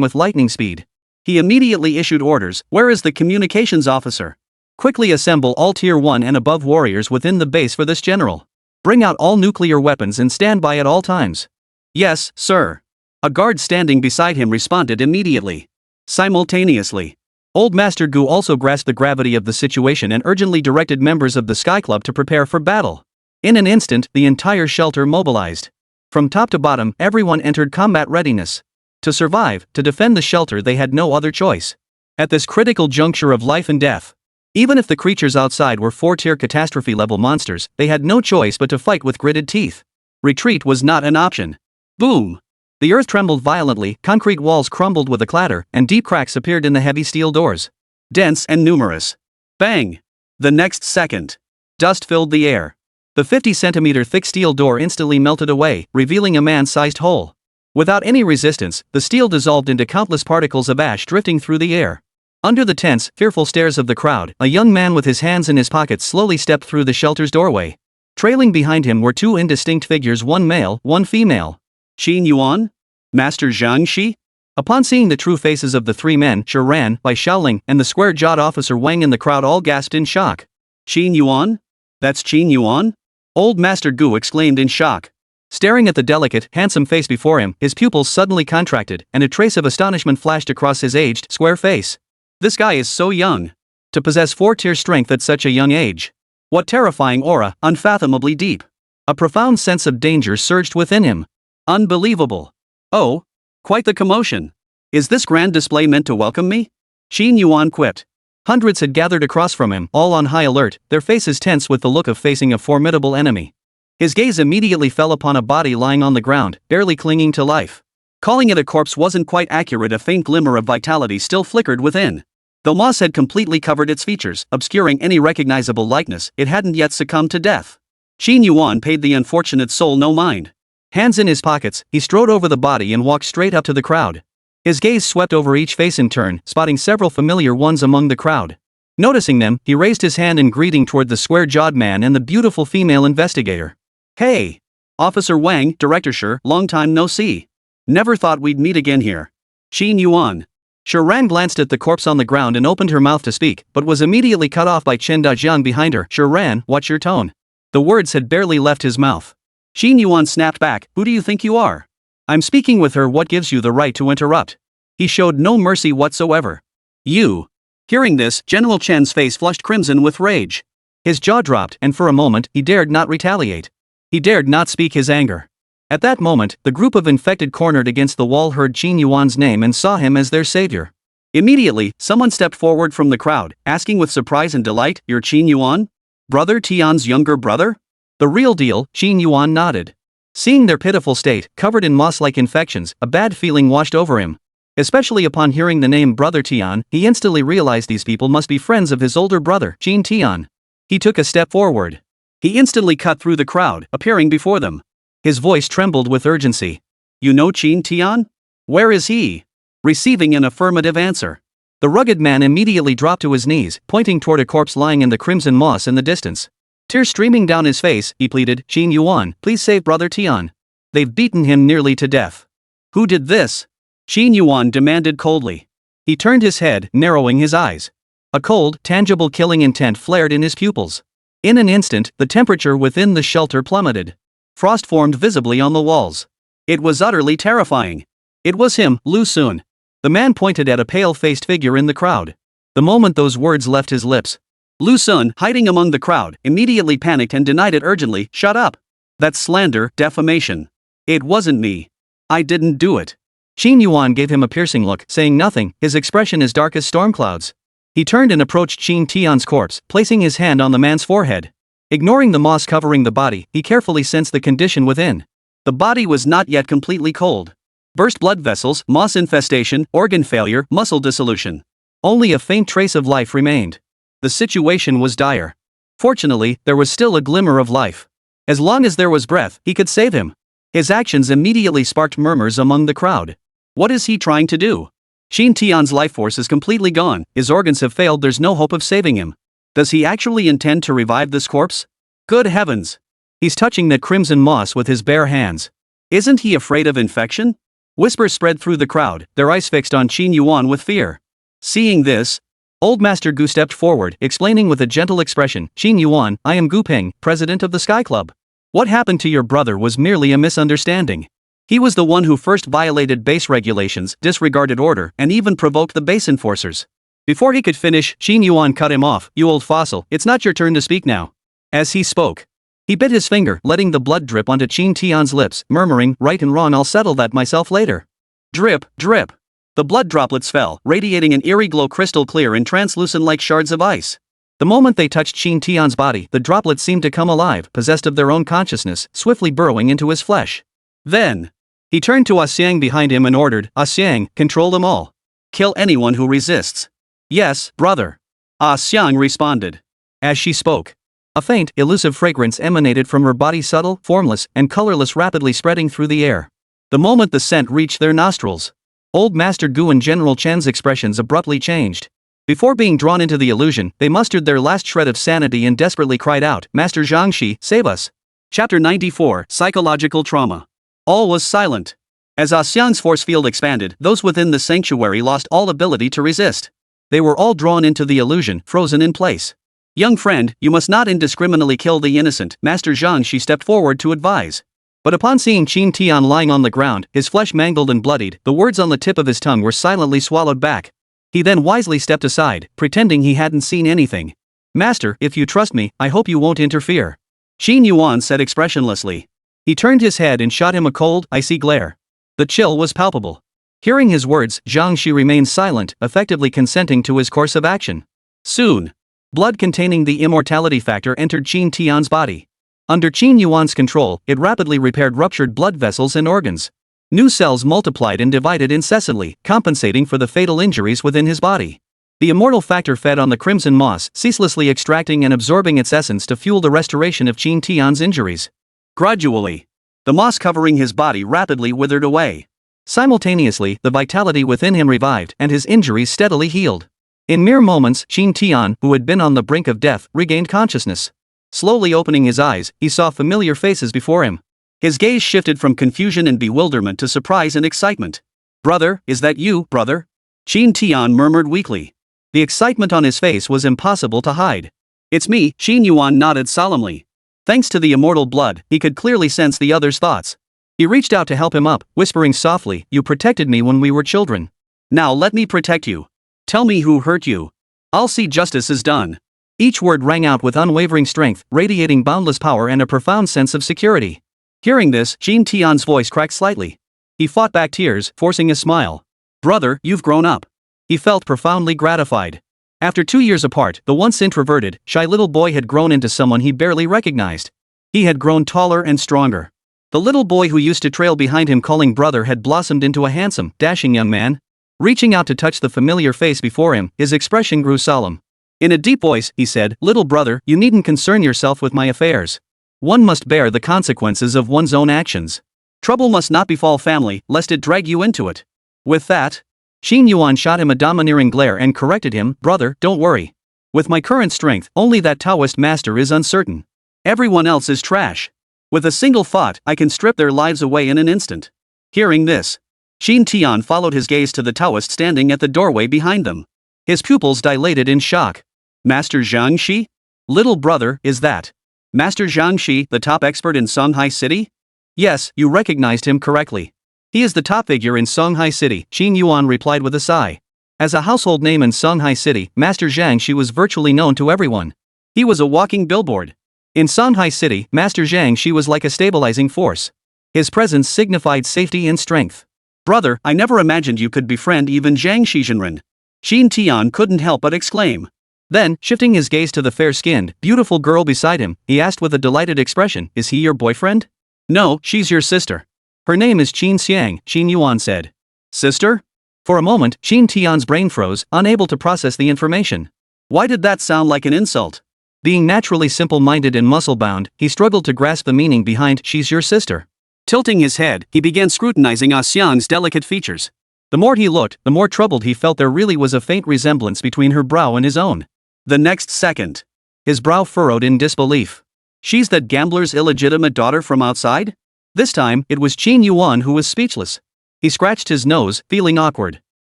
with lightning speed. He immediately issued orders, "Where is the communications officer? Quickly assemble all Tier 1 and above warriors within the base for this general. Bring out all nuclear weapons and stand by at all times." "Yes, sir." A guard standing beside him responded immediately. Simultaneously, Old Master Gu also grasped the gravity of the situation and urgently directed members of the Sky Club to prepare for battle. In an instant, the entire shelter mobilized. From top to bottom, everyone entered combat readiness. To survive, to defend the shelter, they had no other choice. At this critical juncture of life and death, even if the creatures outside were 4-tier catastrophe-level monsters, they had no choice but to fight with gritted teeth. Retreat was not an option. Boom! The earth trembled violently, concrete walls crumbled with a clatter, and deep cracks appeared in the heavy steel doors. Dense and numerous. Bang! The next second, dust filled the air. The 50-centimeter thick steel door instantly melted away, revealing a man-sized hole. Without any resistance, the steel dissolved into countless particles of ash drifting through the air. Under the tense, fearful stares of the crowd, a young man with his hands in his pockets slowly stepped through the shelter's doorway. Trailing behind him were two indistinct figures, one male, one female. Qin Yuan? Master Zhang Shi? Upon seeing the true faces of the three men, Shi Ran, Bai Shaoling, and the square-jawed officer Wang in, the crowd all gasped in shock. Qin Yuan? That's Qin Yuan? Old Master Gu exclaimed in shock. Staring at the delicate, handsome face before him, his pupils suddenly contracted, and a trace of astonishment flashed across his aged, square face. This guy is so young. To possess 4-tier strength at such a young age. What terrifying aura, unfathomably deep. A profound sense of danger surged within him. Unbelievable. Oh, quite the commotion. Is this grand display meant to welcome me? Qin Yuan quipped. Hundreds had gathered across from him, all on high alert, their faces tense with the look of facing a formidable enemy. His gaze immediately fell upon a body lying on the ground, barely clinging to life. Calling it a corpse wasn't quite accurate, a faint glimmer of vitality still flickered within. Though moss had completely covered its features, obscuring any recognizable likeness, it hadn't yet succumbed to death. Qin Yuan paid the unfortunate soul no mind. Hands in his pockets, he strode over the body and walked straight up to the crowd. His gaze swept over each face in turn, spotting several familiar ones among the crowd. Noticing them, he raised his hand in greeting toward the square-jawed man and the beautiful female investigator. Hey! Officer Wang, Director Shi, long time no see. Never thought we'd meet again here. Qin Yuan. Shi Ran glanced at the corpse on the ground and opened her mouth to speak, but was immediately cut off by Chen Dajiang behind her. Shi Ran, watch your tone. The words had barely left his mouth. Qin Yuan snapped back, who do you think you are? I'm speaking with her, what gives you the right to interrupt? He showed no mercy whatsoever. You. Hearing this, General Chen's face flushed crimson with rage. His jaw dropped, and for a moment, he dared not retaliate. He dared not speak his anger. At that moment, the group of infected cornered against the wall heard Qin Yuan's name and saw him as their savior. Immediately, someone stepped forward from the crowd, asking with surprise and delight, "You're Qin Yuan? Brother Tian's younger brother?" The real deal, Qin Yuan nodded. Seeing their pitiful state, covered in moss-like infections, a bad feeling washed over him. Especially upon hearing the name Brother Tian, he instantly realized these people must be friends of his older brother, Qin Tian. He took a step forward. He instantly cut through the crowd, appearing before them. His voice trembled with urgency. You know Qin Tian? Where is he? Receiving an affirmative answer, the rugged man immediately dropped to his knees, pointing toward a corpse lying in the crimson moss in the distance. Tears streaming down his face, he pleaded, Qin Yuan, please save Brother Tian. They've beaten him nearly to death. Who did this? Qin Yuan demanded coldly. He turned his head, narrowing his eyes. A cold, tangible killing intent flared in his pupils. In an instant, the temperature within the shelter plummeted. Frost formed visibly on the walls. It was utterly terrifying. It was him, Lu Xun. The man pointed at a pale-faced figure in the crowd. The moment those words left his lips, Lu Xun, hiding among the crowd, immediately panicked and denied it urgently. Shut up. That's slander, defamation. It wasn't me. I didn't do it. Qin Yuan gave him a piercing look, saying nothing, his expression as dark as storm clouds. He turned and approached Qin Tian's corpse, placing his hand on the man's forehead. Ignoring the moss covering the body, he carefully sensed the condition within. The body was not yet completely cold. Burst blood vessels, moss infestation, organ failure, muscle dissolution. Only a faint trace of life remained. The situation was dire. Fortunately, there was still a glimmer of life. As long as there was breath, he could save him. His actions immediately sparked murmurs among the crowd. What is he trying to do? Qin Tian's life force is completely gone, his organs have failed, there's no hope of saving him. Does he actually intend to revive this corpse? Good heavens! He's touching that crimson moss with his bare hands. Isn't he afraid of infection? Whispers spread through the crowd, their eyes fixed on Qin Yuan with fear. Seeing this, Old Master Gu stepped forward, explaining with a gentle expression, Qin Yuan, I am Gu Peng, president of the Sky Club. What happened to your brother was merely a misunderstanding. He was the one who first violated base regulations, disregarded order, and even provoked the base enforcers. Before he could finish, Qin Yuan cut him off. You old fossil, it's not your turn to speak now. As he spoke, he bit his finger, letting the blood drip onto Qin Tian's lips, murmuring, right and wrong, I'll settle that myself later. Drip, drip. The blood droplets fell, radiating an eerie glow, crystal clear and translucent like shards of ice. The moment they touched Qin Tian's body, the droplets seemed to come alive, possessed of their own consciousness, swiftly burrowing into his flesh. Then, he turned to Xiang behind him and ordered, Xiang, control them all. Kill anyone who resists. Yes, brother. Xiang responded. As she spoke, a faint, elusive fragrance emanated from her body, subtle, formless, and colorless, rapidly spreading through the air. The moment the scent reached their nostrils, Old Master Gu and General Chen's expressions abruptly changed. Before being drawn into the illusion, they mustered their last shred of sanity and desperately cried out, Master Zhangxi, save us. Chapter 94, Psychological Trauma. All was silent. As Xiang's force field expanded, those within the sanctuary lost all ability to resist. They were all drawn into the illusion, frozen in place. Young friend, you must not indiscriminately kill the innocent, Master Zhangxi stepped forward to advise. But upon seeing Qin Tian lying on the ground, his flesh mangled and bloodied, the words on the tip of his tongue were silently swallowed back. He then wisely stepped aside, pretending he hadn't seen anything. Master, if you trust me, I hope you won't interfere. Qin Yuan said expressionlessly. He turned his head and shot him a cold, icy glare. The chill was palpable. Hearing his words, Zhangxi remained silent, effectively consenting to his course of action. Soon, blood containing the immortality factor entered Qin Tian's body. Under Qin Yuan's control, it rapidly repaired ruptured blood vessels and organs. New cells multiplied and divided incessantly, compensating for the fatal injuries within his body. The immortal factor fed on the crimson moss, ceaselessly extracting and absorbing its essence to fuel the restoration of Qin Tian's injuries. Gradually, the moss covering his body rapidly withered away. Simultaneously, the vitality within him revived, and his injuries steadily healed. In mere moments, Qin Tian, who had been on the brink of death, regained consciousness. Slowly opening his eyes, he saw familiar faces before him. His gaze shifted from confusion and bewilderment to surprise and excitement. Brother, is that you, brother? Qin Tian murmured weakly. The excitement on his face was impossible to hide. It's me, Qin Yuan nodded solemnly. Thanks to the immortal blood, he could clearly sense the other's thoughts. He reached out to help him up, whispering softly, you protected me when we were children. Now let me protect you. Tell me who hurt you. I'll see justice is done. Each word rang out with unwavering strength, radiating boundless power and a profound sense of security. Hearing this, Qin Tian's voice cracked slightly. He fought back tears, forcing a smile. Brother, you've grown up. He felt profoundly gratified. After 2 years apart, the once introverted, shy little boy had grown into someone he barely recognized. He had grown taller and stronger. The little boy who used to trail behind him calling brother had blossomed into a handsome, dashing young man. Reaching out to touch the familiar face before him, his expression grew solemn. In a deep voice, he said, little brother, you needn't concern yourself with my affairs. One must bear the consequences of one's own actions. Trouble must not befall family, lest it drag you into it. With that, Qin Yuan shot him a domineering glare and corrected him, brother, don't worry. With my current strength, only that Taoist master is uncertain. Everyone else is trash. With a single thought, I can strip their lives away in an instant. Hearing this, Qin Tian followed his gaze to the Taoist standing at the doorway behind them. His pupils dilated in shock. Master Zhangxi? Little brother, is that Master Zhang Shi, the top expert in Songhai City? Yes, you recognized him correctly. He is the top figure in Songhai City, Qin Yuan replied with a sigh. As a household name in Songhai City, Master Zhang Shi was virtually known to everyone. He was a walking billboard. In Songhai City, Master Zhang Shi was like a stabilizing force. His presence signified safety and strength. Brother, I never imagined you could befriend even Zhang Shizhenren. Xin Tian couldn't help but exclaim. Then, shifting his gaze to the fair-skinned, beautiful girl beside him, he asked with a delighted expression, "Is he your boyfriend?" "No, she's your sister." "Her name is Qin Xiang," Qin Yuan said. "Sister?" For a moment, Qin Tian's brain froze, unable to process the information. Why did that sound like an insult? Being naturally simple-minded and muscle-bound, he struggled to grasp the meaning behind "she's your sister." Tilting his head, he began scrutinizing Ah Xiang's delicate features. The more he looked, the more troubled he felt. There really was a faint resemblance between her brow and his own. The next second, his brow furrowed in disbelief. She's that gambler's illegitimate daughter from outside? This time, it was Qin Yuan who was speechless. He scratched his nose, feeling awkward.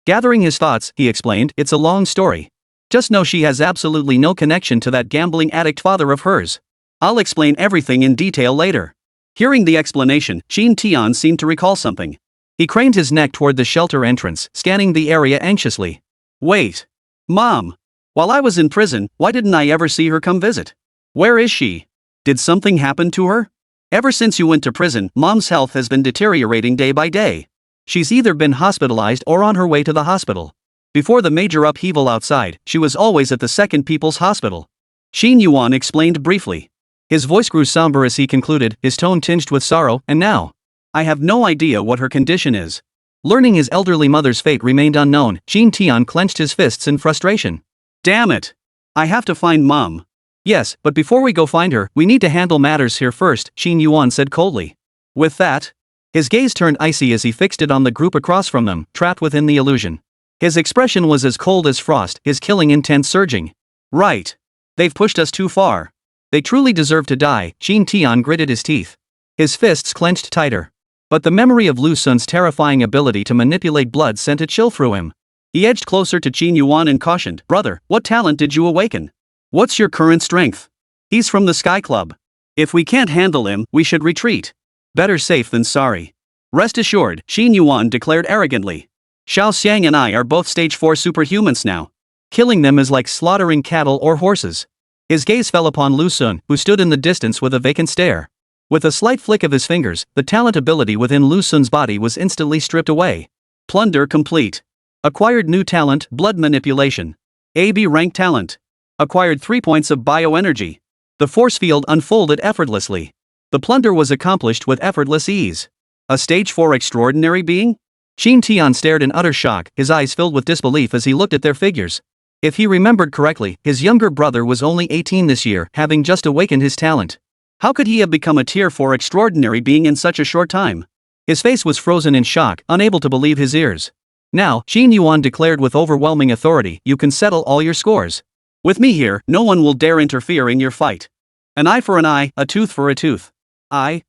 Gathering his thoughts, he explained, "It's a long story. Just know she has absolutely no connection to that gambling addict father of hers. I'll explain everything in detail later." Hearing the explanation, Qin Tian seemed to recall something. He craned his neck toward the shelter entrance, scanning the area anxiously. "Wait. Mom. While I was in prison, why didn't I ever see her come visit? Where is she? Did something happen to her? Ever since you went to prison, Mom's health has been deteriorating day by day. She's either been hospitalized or on her way to the hospital. Before the major upheaval outside, she was always at the Second People's Hospital." Qin Yuan explained briefly. His voice grew somber as he concluded, his tone tinged with sorrow, "And now? I have no idea what her condition is." Learning his elderly mother's fate remained unknown, Qin Tian clenched his fists in frustration. "Damn it! I have to find Mom." "Yes, but before we go find her, we need to handle matters here first," Qin Yuan said coldly. With that, his gaze turned icy as he fixed it on the group across from them, trapped within the illusion. His expression was as cold as frost, his killing intent surging. "Right. They've pushed us too far. They truly deserve to die," Qin Tian gritted his teeth. His fists clenched tighter. But the memory of Lu Sun's terrifying ability to manipulate blood sent a chill through him. He edged closer to Qin Yuan and cautioned, "Brother, what talent did you awaken? What's your current strength? He's from the Sky Club. If we can't handle him, we should retreat." "Better safe than sorry." "Rest assured," Qin Yuan declared arrogantly. "Xiao Xiang and I are both stage 4 superhumans now. Killing them is like slaughtering cattle or horses." His gaze fell upon Lu Sun, who stood in the distance with a vacant stare. With a slight flick of his fingers, the talent ability within Lu Sun's body was instantly stripped away. Plunder complete. Acquired new talent, blood manipulation. AB rank talent. Acquired 3 points of bioenergy. The force field unfolded effortlessly. The plunder was accomplished with effortless ease. A stage 4 extraordinary being? Qin Tian stared in utter shock, his eyes filled with disbelief as he looked at their figures. If he remembered correctly, his younger brother was only 18 this year, having just awakened his talent. How could he have become a tier 4 extraordinary being in such a short time? His face was frozen in shock, unable to believe his ears. Now, Qin Yuan declared with overwhelming authority, "You can settle all your scores. With me here, no one will dare interfere in your fight. An eye for an eye, a tooth for a tooth. I'm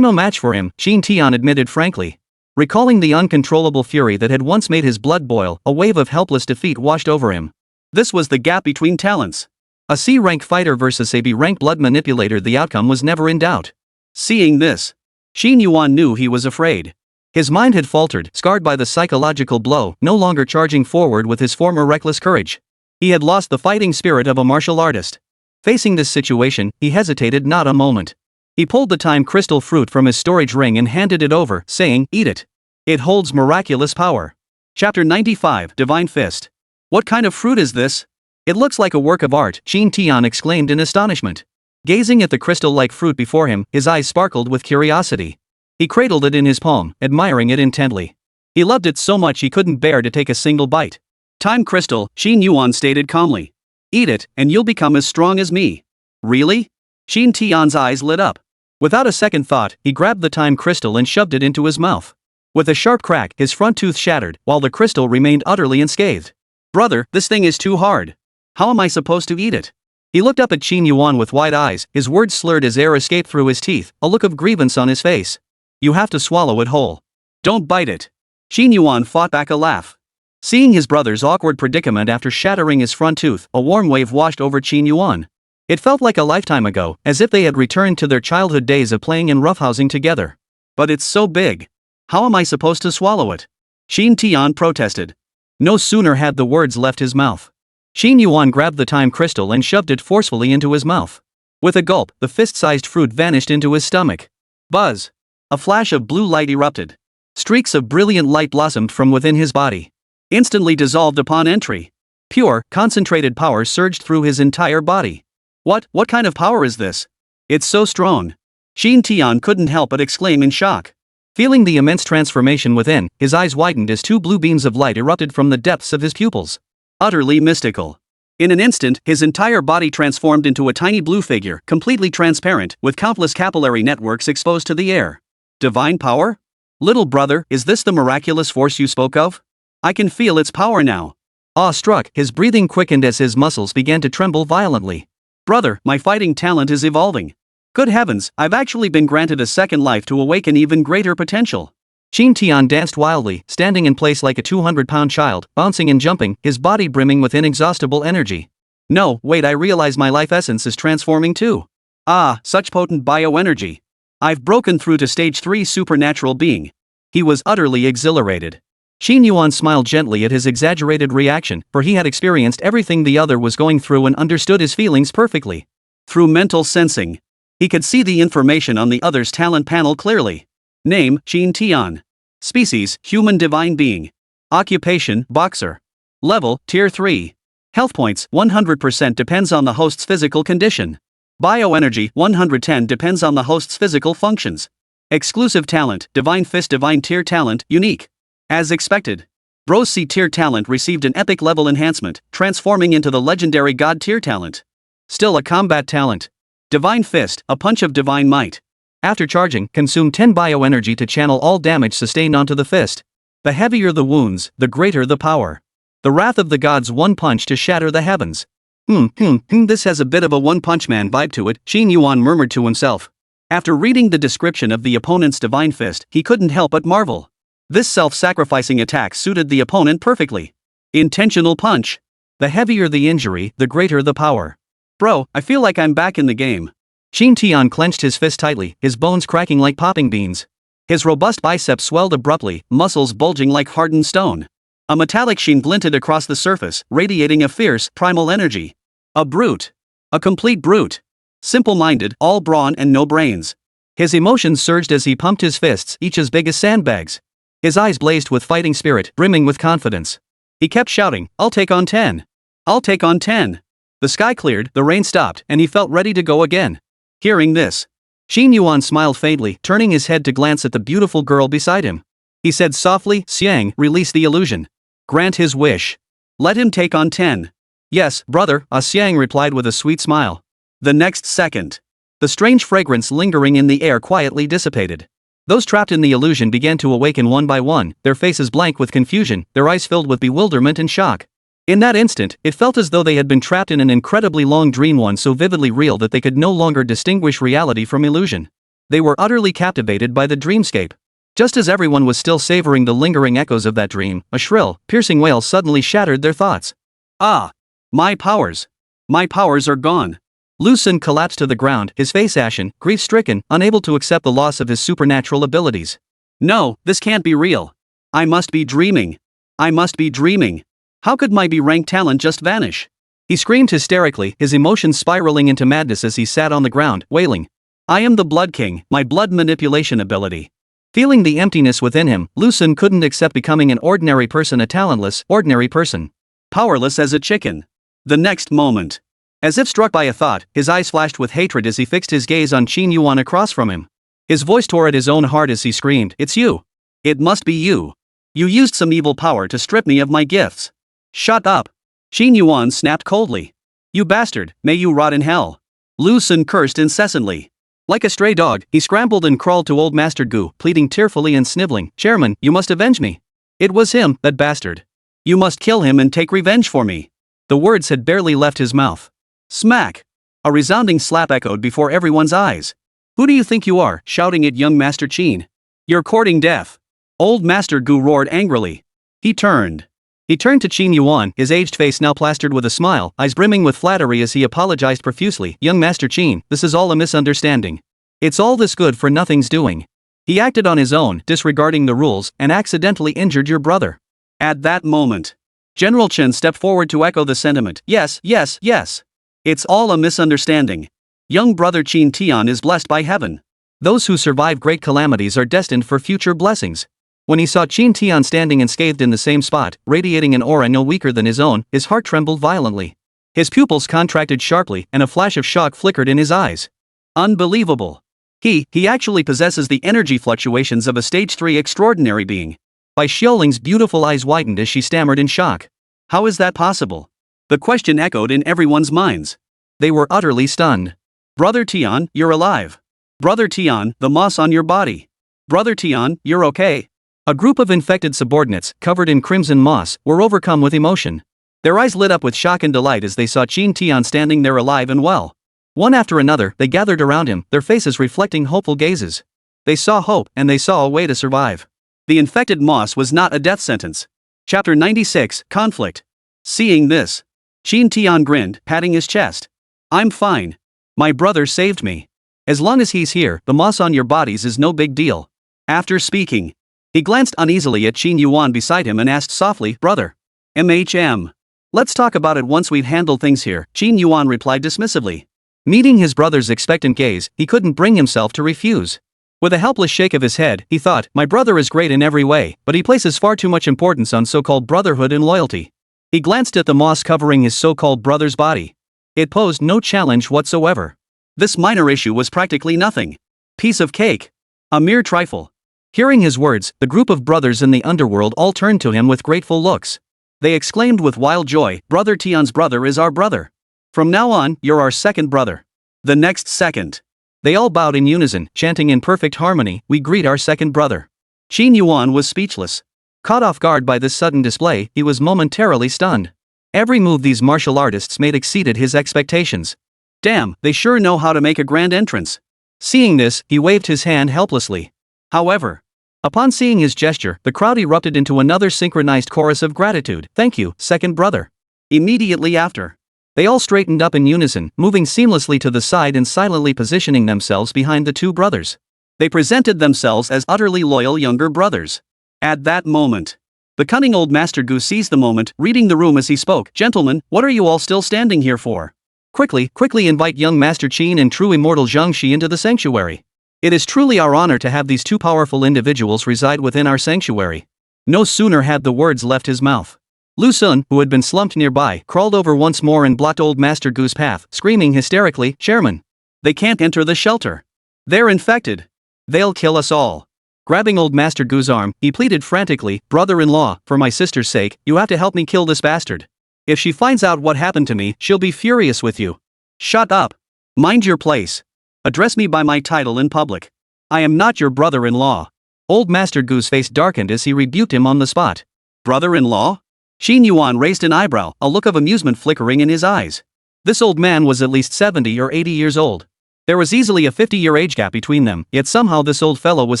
no match for him," Qin Tian admitted frankly. Recalling the uncontrollable fury that had once made his blood boil, a wave of helpless defeat washed over him. This was the gap between talents. A C-rank fighter versus a B-rank blood manipulator, the outcome was never in doubt. Seeing this, Qin Yuan knew he was afraid. His mind had faltered, scarred by the psychological blow, no longer charging forward with his former reckless courage. He had lost the fighting spirit of a martial artist. Facing this situation, he hesitated not a moment. He pulled the time crystal fruit from his storage ring and handed it over, saying, "Eat it. It holds miraculous power." Chapter 95, Divine Fist. "What kind of fruit is this?" "It looks like a work of art," Qin Tian exclaimed in astonishment. Gazing at the crystal-like fruit before him, his eyes sparkled with curiosity. He cradled it in his palm, admiring it intently. He loved it so much he couldn't bear to take a single bite. "Time crystal," Qin Yuan stated calmly. "Eat it, and you'll become as strong as me." "Really?" Qin Tian's eyes lit up. Without a second thought, he grabbed the time crystal and shoved it into his mouth. With a sharp crack, his front tooth shattered, while the crystal remained utterly unscathed. "Brother, this thing is too hard. How am I supposed to eat it?" He looked up at Qin Yuan with wide eyes, his words slurred as air escaped through his teeth, a look of grievance on his face. "You have to swallow it whole. Don't bite it." Qin Yuan fought back a laugh. Seeing his brother's awkward predicament after shattering his front tooth, a warm wave washed over Qin Yuan. It felt like a lifetime ago, as if they had returned to their childhood days of playing and roughhousing together. But it's so big. How am I supposed to swallow it? Shin Tian protested. No sooner had the words left his mouth. Qin Yuan grabbed the time crystal and shoved it forcefully into his mouth. With a gulp, the fist-sized fruit vanished into his stomach. Buzz! A flash of blue light erupted. Streaks of brilliant light blossomed from within his body. Instantly dissolved upon entry. Pure, concentrated power surged through his entire body. What kind of power is this? It's so strong. Shin Tian couldn't help but exclaim in shock. Feeling the immense transformation within, his eyes widened as two blue beams of light erupted from the depths of his pupils. Utterly mystical. In an instant, his entire body transformed into a tiny blue figure, completely transparent, with countless capillary networks exposed to the air. Divine power? Little brother, is this the miraculous force you spoke of? I can feel its power now. Awe-struck, his breathing quickened as his muscles began to tremble violently. Brother, my fighting talent is evolving. Good heavens, I've actually been granted a second life to awaken even greater potential. Qin Tian danced wildly, standing in place like a 200-pound child, bouncing and jumping, his body brimming with inexhaustible energy. No, wait, I realize my life essence is transforming too. Ah, such potent bioenergy. I've broken through to stage 3 supernatural being. He was utterly exhilarated. Qin Yuan smiled gently at his exaggerated reaction, for he had experienced everything the other was going through and understood his feelings perfectly. Through mental sensing, he could see the information on the other's talent panel clearly. Name, Qin Tian. Species, human divine being. Occupation, boxer. Level, tier 3. Health points, 100% depends on the host's physical condition. Bioenergy, 110 depends on the host's physical functions. Exclusive talent, Divine Fist Divine Tier Talent, unique. As expected. Bronze C Tier Talent received an epic level enhancement, transforming into the legendary God Tier Talent. Still a combat talent. Divine Fist, a punch of divine might. After charging, consume 10 bioenergy to channel all damage sustained onto the fist. The heavier the wounds, the greater the power. The wrath of the gods, one punch to shatter the heavens. This has a bit of a One-Punch Man vibe to it, Qin Yuan murmured to himself. After reading the description of the opponent's divine fist, he couldn't help but marvel. This self-sacrificing attack suited the opponent perfectly. Intentional punch. The heavier the injury, the greater the power. Bro, I feel like I'm back in the game. Qin Tian clenched his fist tightly, his bones cracking like popping beans. His robust biceps swelled abruptly, muscles bulging like hardened stone. A metallic sheen glinted across the surface, radiating a fierce, primal energy. A brute. A complete brute. Simple-minded, all brawn and no brains. His emotions surged as he pumped his fists, each as big as sandbags. His eyes blazed with fighting spirit, brimming with confidence. He kept shouting, I'll take on 10. I'll take on 10. The sky cleared, the rain stopped, and he felt ready to go again. Hearing this, Qin Yuan smiled faintly, turning his head to glance at the beautiful girl beside him. He said softly, Xiang, release the illusion. Grant his wish. Let him take on 10. Yes, brother, Xiang replied with a sweet smile. The next second, the strange fragrance lingering in the air quietly dissipated. Those trapped in the illusion began to awaken one by one, their faces blank with confusion, their eyes filled with bewilderment and shock. In that instant, it felt as though they had been trapped in an incredibly long dream, one so vividly real that they could no longer distinguish reality from illusion. They were utterly captivated by the dreamscape. Just as everyone was still savoring the lingering echoes of that dream, a shrill, piercing wail suddenly shattered their thoughts. Ah! My powers! My powers are gone! Lu Sun collapsed to the ground, his face ashen, grief-stricken, unable to accept the loss of his supernatural abilities. No, this can't be real. I must be dreaming. I must be dreaming. How could my B-rank talent just vanish? He screamed hysterically, his emotions spiraling into madness as he sat on the ground, wailing. I am the Blood King, my blood manipulation ability. Feeling the emptiness within him, Lu Sun couldn't accept becoming an ordinary person, a talentless, ordinary person. Powerless as a chicken. The next moment, as if struck by a thought, his eyes flashed with hatred as he fixed his gaze on Qin Yuan across from him. His voice tore at his own heart as he screamed, It's you! It must be you! You used some evil power to strip me of my gifts. Shut up! Qin Yuan snapped coldly. You bastard, may you rot in hell! Lu Sun cursed incessantly. Like a stray dog, he scrambled and crawled to old Master Gu, pleading tearfully and sniveling, Chairman, you must avenge me. It was him, that bastard. You must kill him and take revenge for me. The words had barely left his mouth. Smack! A resounding slap echoed before everyone's eyes. Who do you think you are, shouting at young Master Qin? You're courting death. Old Master Gu roared angrily. He turned. He turned to Qin Yuan, his aged face now plastered with a smile, eyes brimming with flattery as he apologized profusely. Young Master Qin, this is all a misunderstanding. It's all this good for nothing's doing. He acted on his own, disregarding the rules, and accidentally injured your brother. At that moment, General Chen stepped forward to echo the sentiment. Yes, yes, yes. It's all a misunderstanding. Young brother Qin Tian is blessed by heaven. Those who survive great calamities are destined for future blessings. When he saw Qin Tian standing unscathed in the same spot, radiating an aura no weaker than his own, his heart trembled violently. His pupils contracted sharply, and a flash of shock flickered in his eyes. Unbelievable. He actually possesses the energy fluctuations of a stage 3 extraordinary being. Bai Xiaoling's beautiful eyes widened as she stammered in shock. How is that possible? The question echoed in everyone's minds. They were utterly stunned. Brother Tian, you're alive. Brother Tian, the moss on your body. Brother Tian, you're okay. A group of infected subordinates, covered in crimson moss, were overcome with emotion. Their eyes lit up with shock and delight as they saw Qin Tian standing there alive and well. One after another, they gathered around him, their faces reflecting hopeful gazes. They saw hope, and they saw a way to survive. The infected moss was not a death sentence. Chapter 96, Conflict. Seeing this, Qin Tian grinned, patting his chest. I'm fine. My brother saved me. As long as he's here, the moss on your bodies is no big deal. After speaking, he glanced uneasily at Qin Yuan beside him and asked softly, Brother. Let's talk about it once we've handled things here, Qin Yuan replied dismissively. Meeting his brother's expectant gaze, he couldn't bring himself to refuse. With a helpless shake of his head, he thought, my brother is great in every way, but he places far too much importance on so-called brotherhood and loyalty. He glanced at the moss covering his so-called brother's body. It posed no challenge whatsoever. This minor issue was practically nothing. Piece of cake. A mere trifle. Hearing his words, the group of brothers in the underworld all turned to him with grateful looks. They exclaimed with wild joy, Brother Tian's brother is our brother. From now on, you're our second brother. The next second. They all bowed in unison, chanting in perfect harmony, we greet our second brother. Qin Yuan was speechless. Caught off guard by this sudden display, he was momentarily stunned. Every move these martial artists made exceeded his expectations. Damn, they sure know how to make a grand entrance. Seeing this, he waved his hand helplessly. However, upon seeing his gesture, the crowd erupted into another synchronized chorus of gratitude. Thank you, second brother. Immediately after, they all straightened up in unison, moving seamlessly to the side and silently positioning themselves behind the two brothers. They presented themselves as utterly loyal younger brothers. At that moment, the cunning old Master Gu seized the moment, reading the room as he spoke. Gentlemen, what are you all still standing here for? Quickly invite young Master Qin and true immortal Zhang Shi into the sanctuary. It is truly our honor to have these two powerful individuals reside within our sanctuary. No sooner had the words left his mouth. Lu Sun, who had been slumped nearby, crawled over once more and blocked old Master Gu's path, screaming hysterically, Chairman! They can't enter the shelter. They're infected. They'll kill us all. Grabbing old Master Gu's arm, he pleaded frantically, Brother-in-law, for my sister's sake, you have to help me kill this bastard. If she finds out what happened to me, she'll be furious with you. Shut up. Mind your place. Address me by my title in public. I am not your brother-in-law. Old Master Gu's face darkened as he rebuked him on the spot. Brother-in-law? Qin Yuan raised an eyebrow, a look of amusement flickering in his eyes. This old man was at least 70 or 80 years old. There was easily a 50-year age gap between them, yet somehow this old fellow was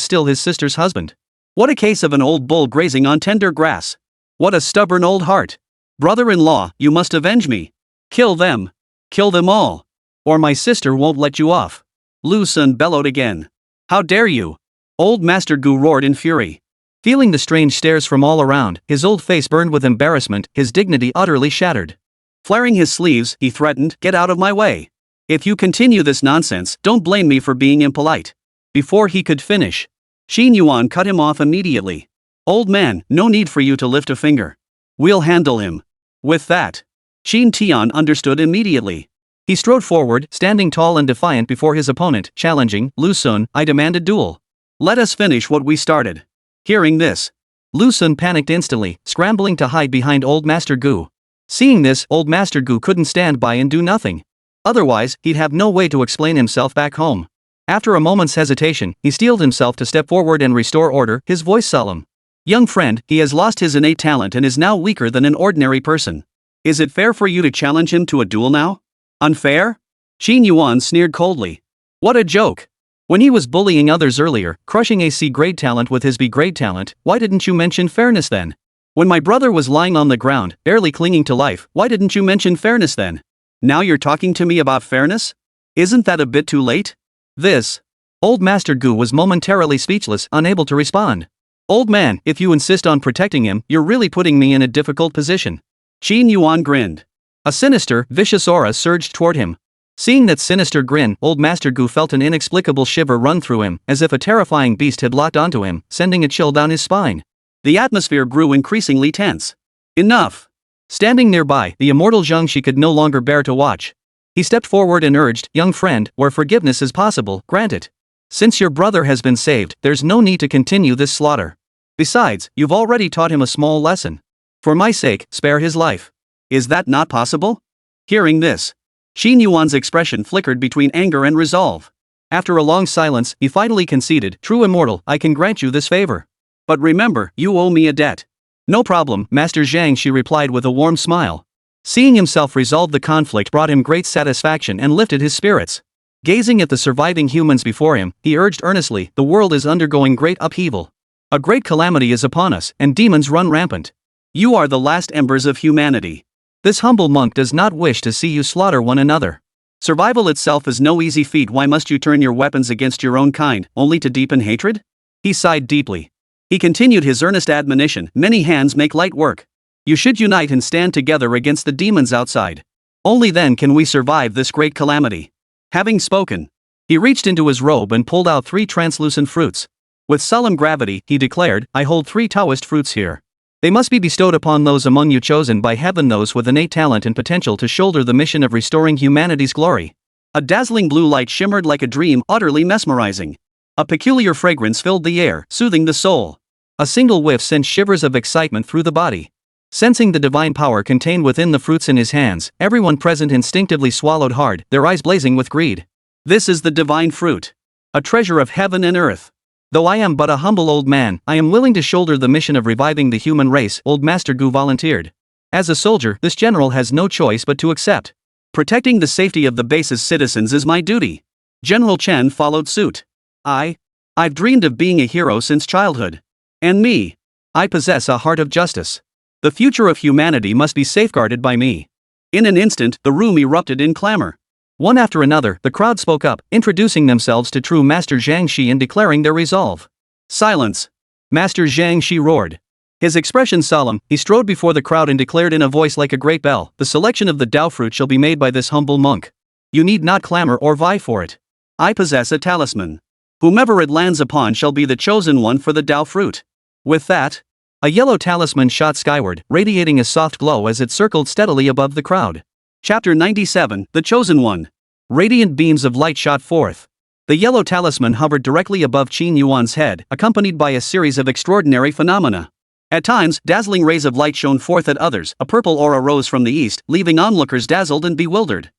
still his sister's husband. What a case of an old bull grazing on tender grass. What a stubborn old heart. Brother-in-law, you must avenge me. Kill them. Kill them all. Or my sister won't let you off. Lu Sun bellowed again. How dare you? Old Master Gu roared in fury. Feeling the strange stares from all around, his old face burned with embarrassment, his dignity utterly shattered. Flaring his sleeves, he threatened, get out of my way. If you continue this nonsense, don't blame me for being impolite. Before he could finish, Qin Yuan cut him off immediately. Old man, no need for you to lift a finger. We'll handle him. With that, Qin Tian understood immediately. He strode forward, standing tall and defiant before his opponent, challenging, Lu Sun, I demand a duel. Let us finish what we started. Hearing this, Lu Sun panicked instantly, scrambling to hide behind old Master Gu. Seeing this, old Master Gu couldn't stand by and do nothing. Otherwise, he'd have no way to explain himself back home. After a moment's hesitation, he steeled himself to step forward and restore order, his voice solemn. Young friend, he has lost his innate talent and is now weaker than an ordinary person. Is it fair for you to challenge him to a duel now? Unfair? Qin Yuan sneered coldly. What a joke! When he was bullying others earlier, crushing a C-grade talent with his B-grade talent, why didn't you mention fairness then? When my brother was lying on the ground, barely clinging to life, why didn't you mention fairness then? Now you're talking to me about fairness? Isn't that a bit too late? This. Old Master Gu was momentarily speechless, unable to respond. Old man, if you insist on protecting him, you're really putting me in a difficult position. Qin Yuan grinned. A sinister, vicious aura surged toward him. Seeing that sinister grin, Old Master Gu felt an inexplicable shiver run through him, as if a terrifying beast had locked onto him, sending a chill down his spine. The atmosphere grew increasingly tense. Enough! Standing nearby, the immortal Zhangxi could no longer bear to watch. He stepped forward and urged, young friend, where forgiveness is possible, grant it. Since your brother has been saved, there's no need to continue this slaughter. Besides, you've already taught him a small lesson. For my sake, spare his life. Is that not possible? Hearing this, Qin Yuan's expression flickered between anger and resolve. After a long silence, he finally conceded, true immortal, I can grant you this favor. But remember, you owe me a debt. No problem, Master Zhang, she replied with a warm smile. Seeing himself resolve the conflict brought him great satisfaction and lifted his spirits. Gazing at the surviving humans before him, he urged earnestly, the world is undergoing great upheaval. A great calamity is upon us, and demons run rampant. You are the last embers of humanity. This humble monk does not wish to see you slaughter one another. Survival itself is no easy feat. Why must you turn your weapons against your own kind, only to deepen hatred? He sighed deeply. He continued his earnest admonition, many hands make light work. You should unite and stand together against the demons outside. Only then can we survive this great calamity. Having spoken, he reached into his robe and pulled out 3 translucent fruits. With solemn gravity, he declared, I hold 3 Taoist fruits here. They must be bestowed upon those among you chosen by heaven, those with innate talent and potential to shoulder the mission of restoring humanity's glory. A dazzling blue light shimmered like a dream, utterly mesmerizing. A peculiar fragrance filled the air, soothing the soul. A single whiff sent shivers of excitement through the body. Sensing the divine power contained within the fruits in his hands, everyone present instinctively swallowed hard, their eyes blazing with greed. This is the divine fruit. A treasure of heaven and earth. Though I am but a humble old man, I am willing to shoulder the mission of reviving the human race, Old Master Gu volunteered. As a soldier, this general has no choice but to accept. Protecting the safety of the base's citizens is my duty. General Chen followed suit. I've dreamed of being a hero since childhood. And me. I possess a heart of justice. The future of humanity must be safeguarded by me. In an instant, the room erupted in clamor. One after another, the crowd spoke up, introducing themselves to true Master Zhangxi and declaring their resolve. Silence! Master Zhangxi roared. His expression solemn, he strode before the crowd and declared in a voice like a great bell, the selection of the Tao fruit shall be made by this humble monk. You need not clamor or vie for it. I possess a talisman. Whomever it lands upon shall be the chosen one for the Tao fruit. With that, a yellow talisman shot skyward, radiating a soft glow as it circled steadily above the crowd. Chapter 97, The Chosen One. Radiant beams of light shot forth. The yellow talisman hovered directly above Qin Yuan's head, accompanied by a series of extraordinary phenomena. At times, dazzling rays of light shone forth, at others, a purple aura rose from the east, leaving onlookers dazzled and bewildered.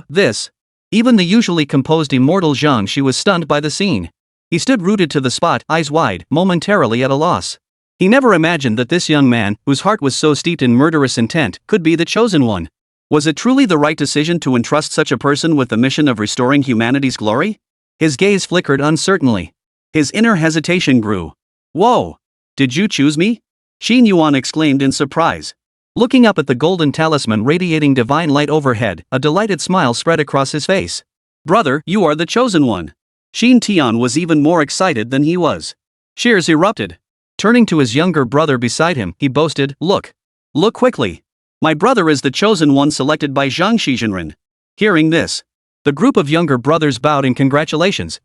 This. Even the usually composed immortal Zhangxi was stunned by the scene. He stood rooted to the spot, eyes wide, momentarily at a loss. He never imagined that this young man, whose heart was so steeped in murderous intent, could be the chosen one. Was it truly the right decision to entrust such a person with the mission of restoring humanity's glory? His gaze flickered uncertainly. His inner hesitation grew. Whoa! Did you choose me? Qin Yuan exclaimed in surprise. Looking up at the golden talisman radiating divine light overhead, a delighted smile spread across his face. Brother, you are the chosen one. Qin Tian was even more excited than he was. Cheers erupted. Turning to his younger brother beside him, he boasted, Look quickly. My brother is the chosen one selected by Zhangxi Zhenren. Hearing this, the group of younger brothers bowed in congratulations,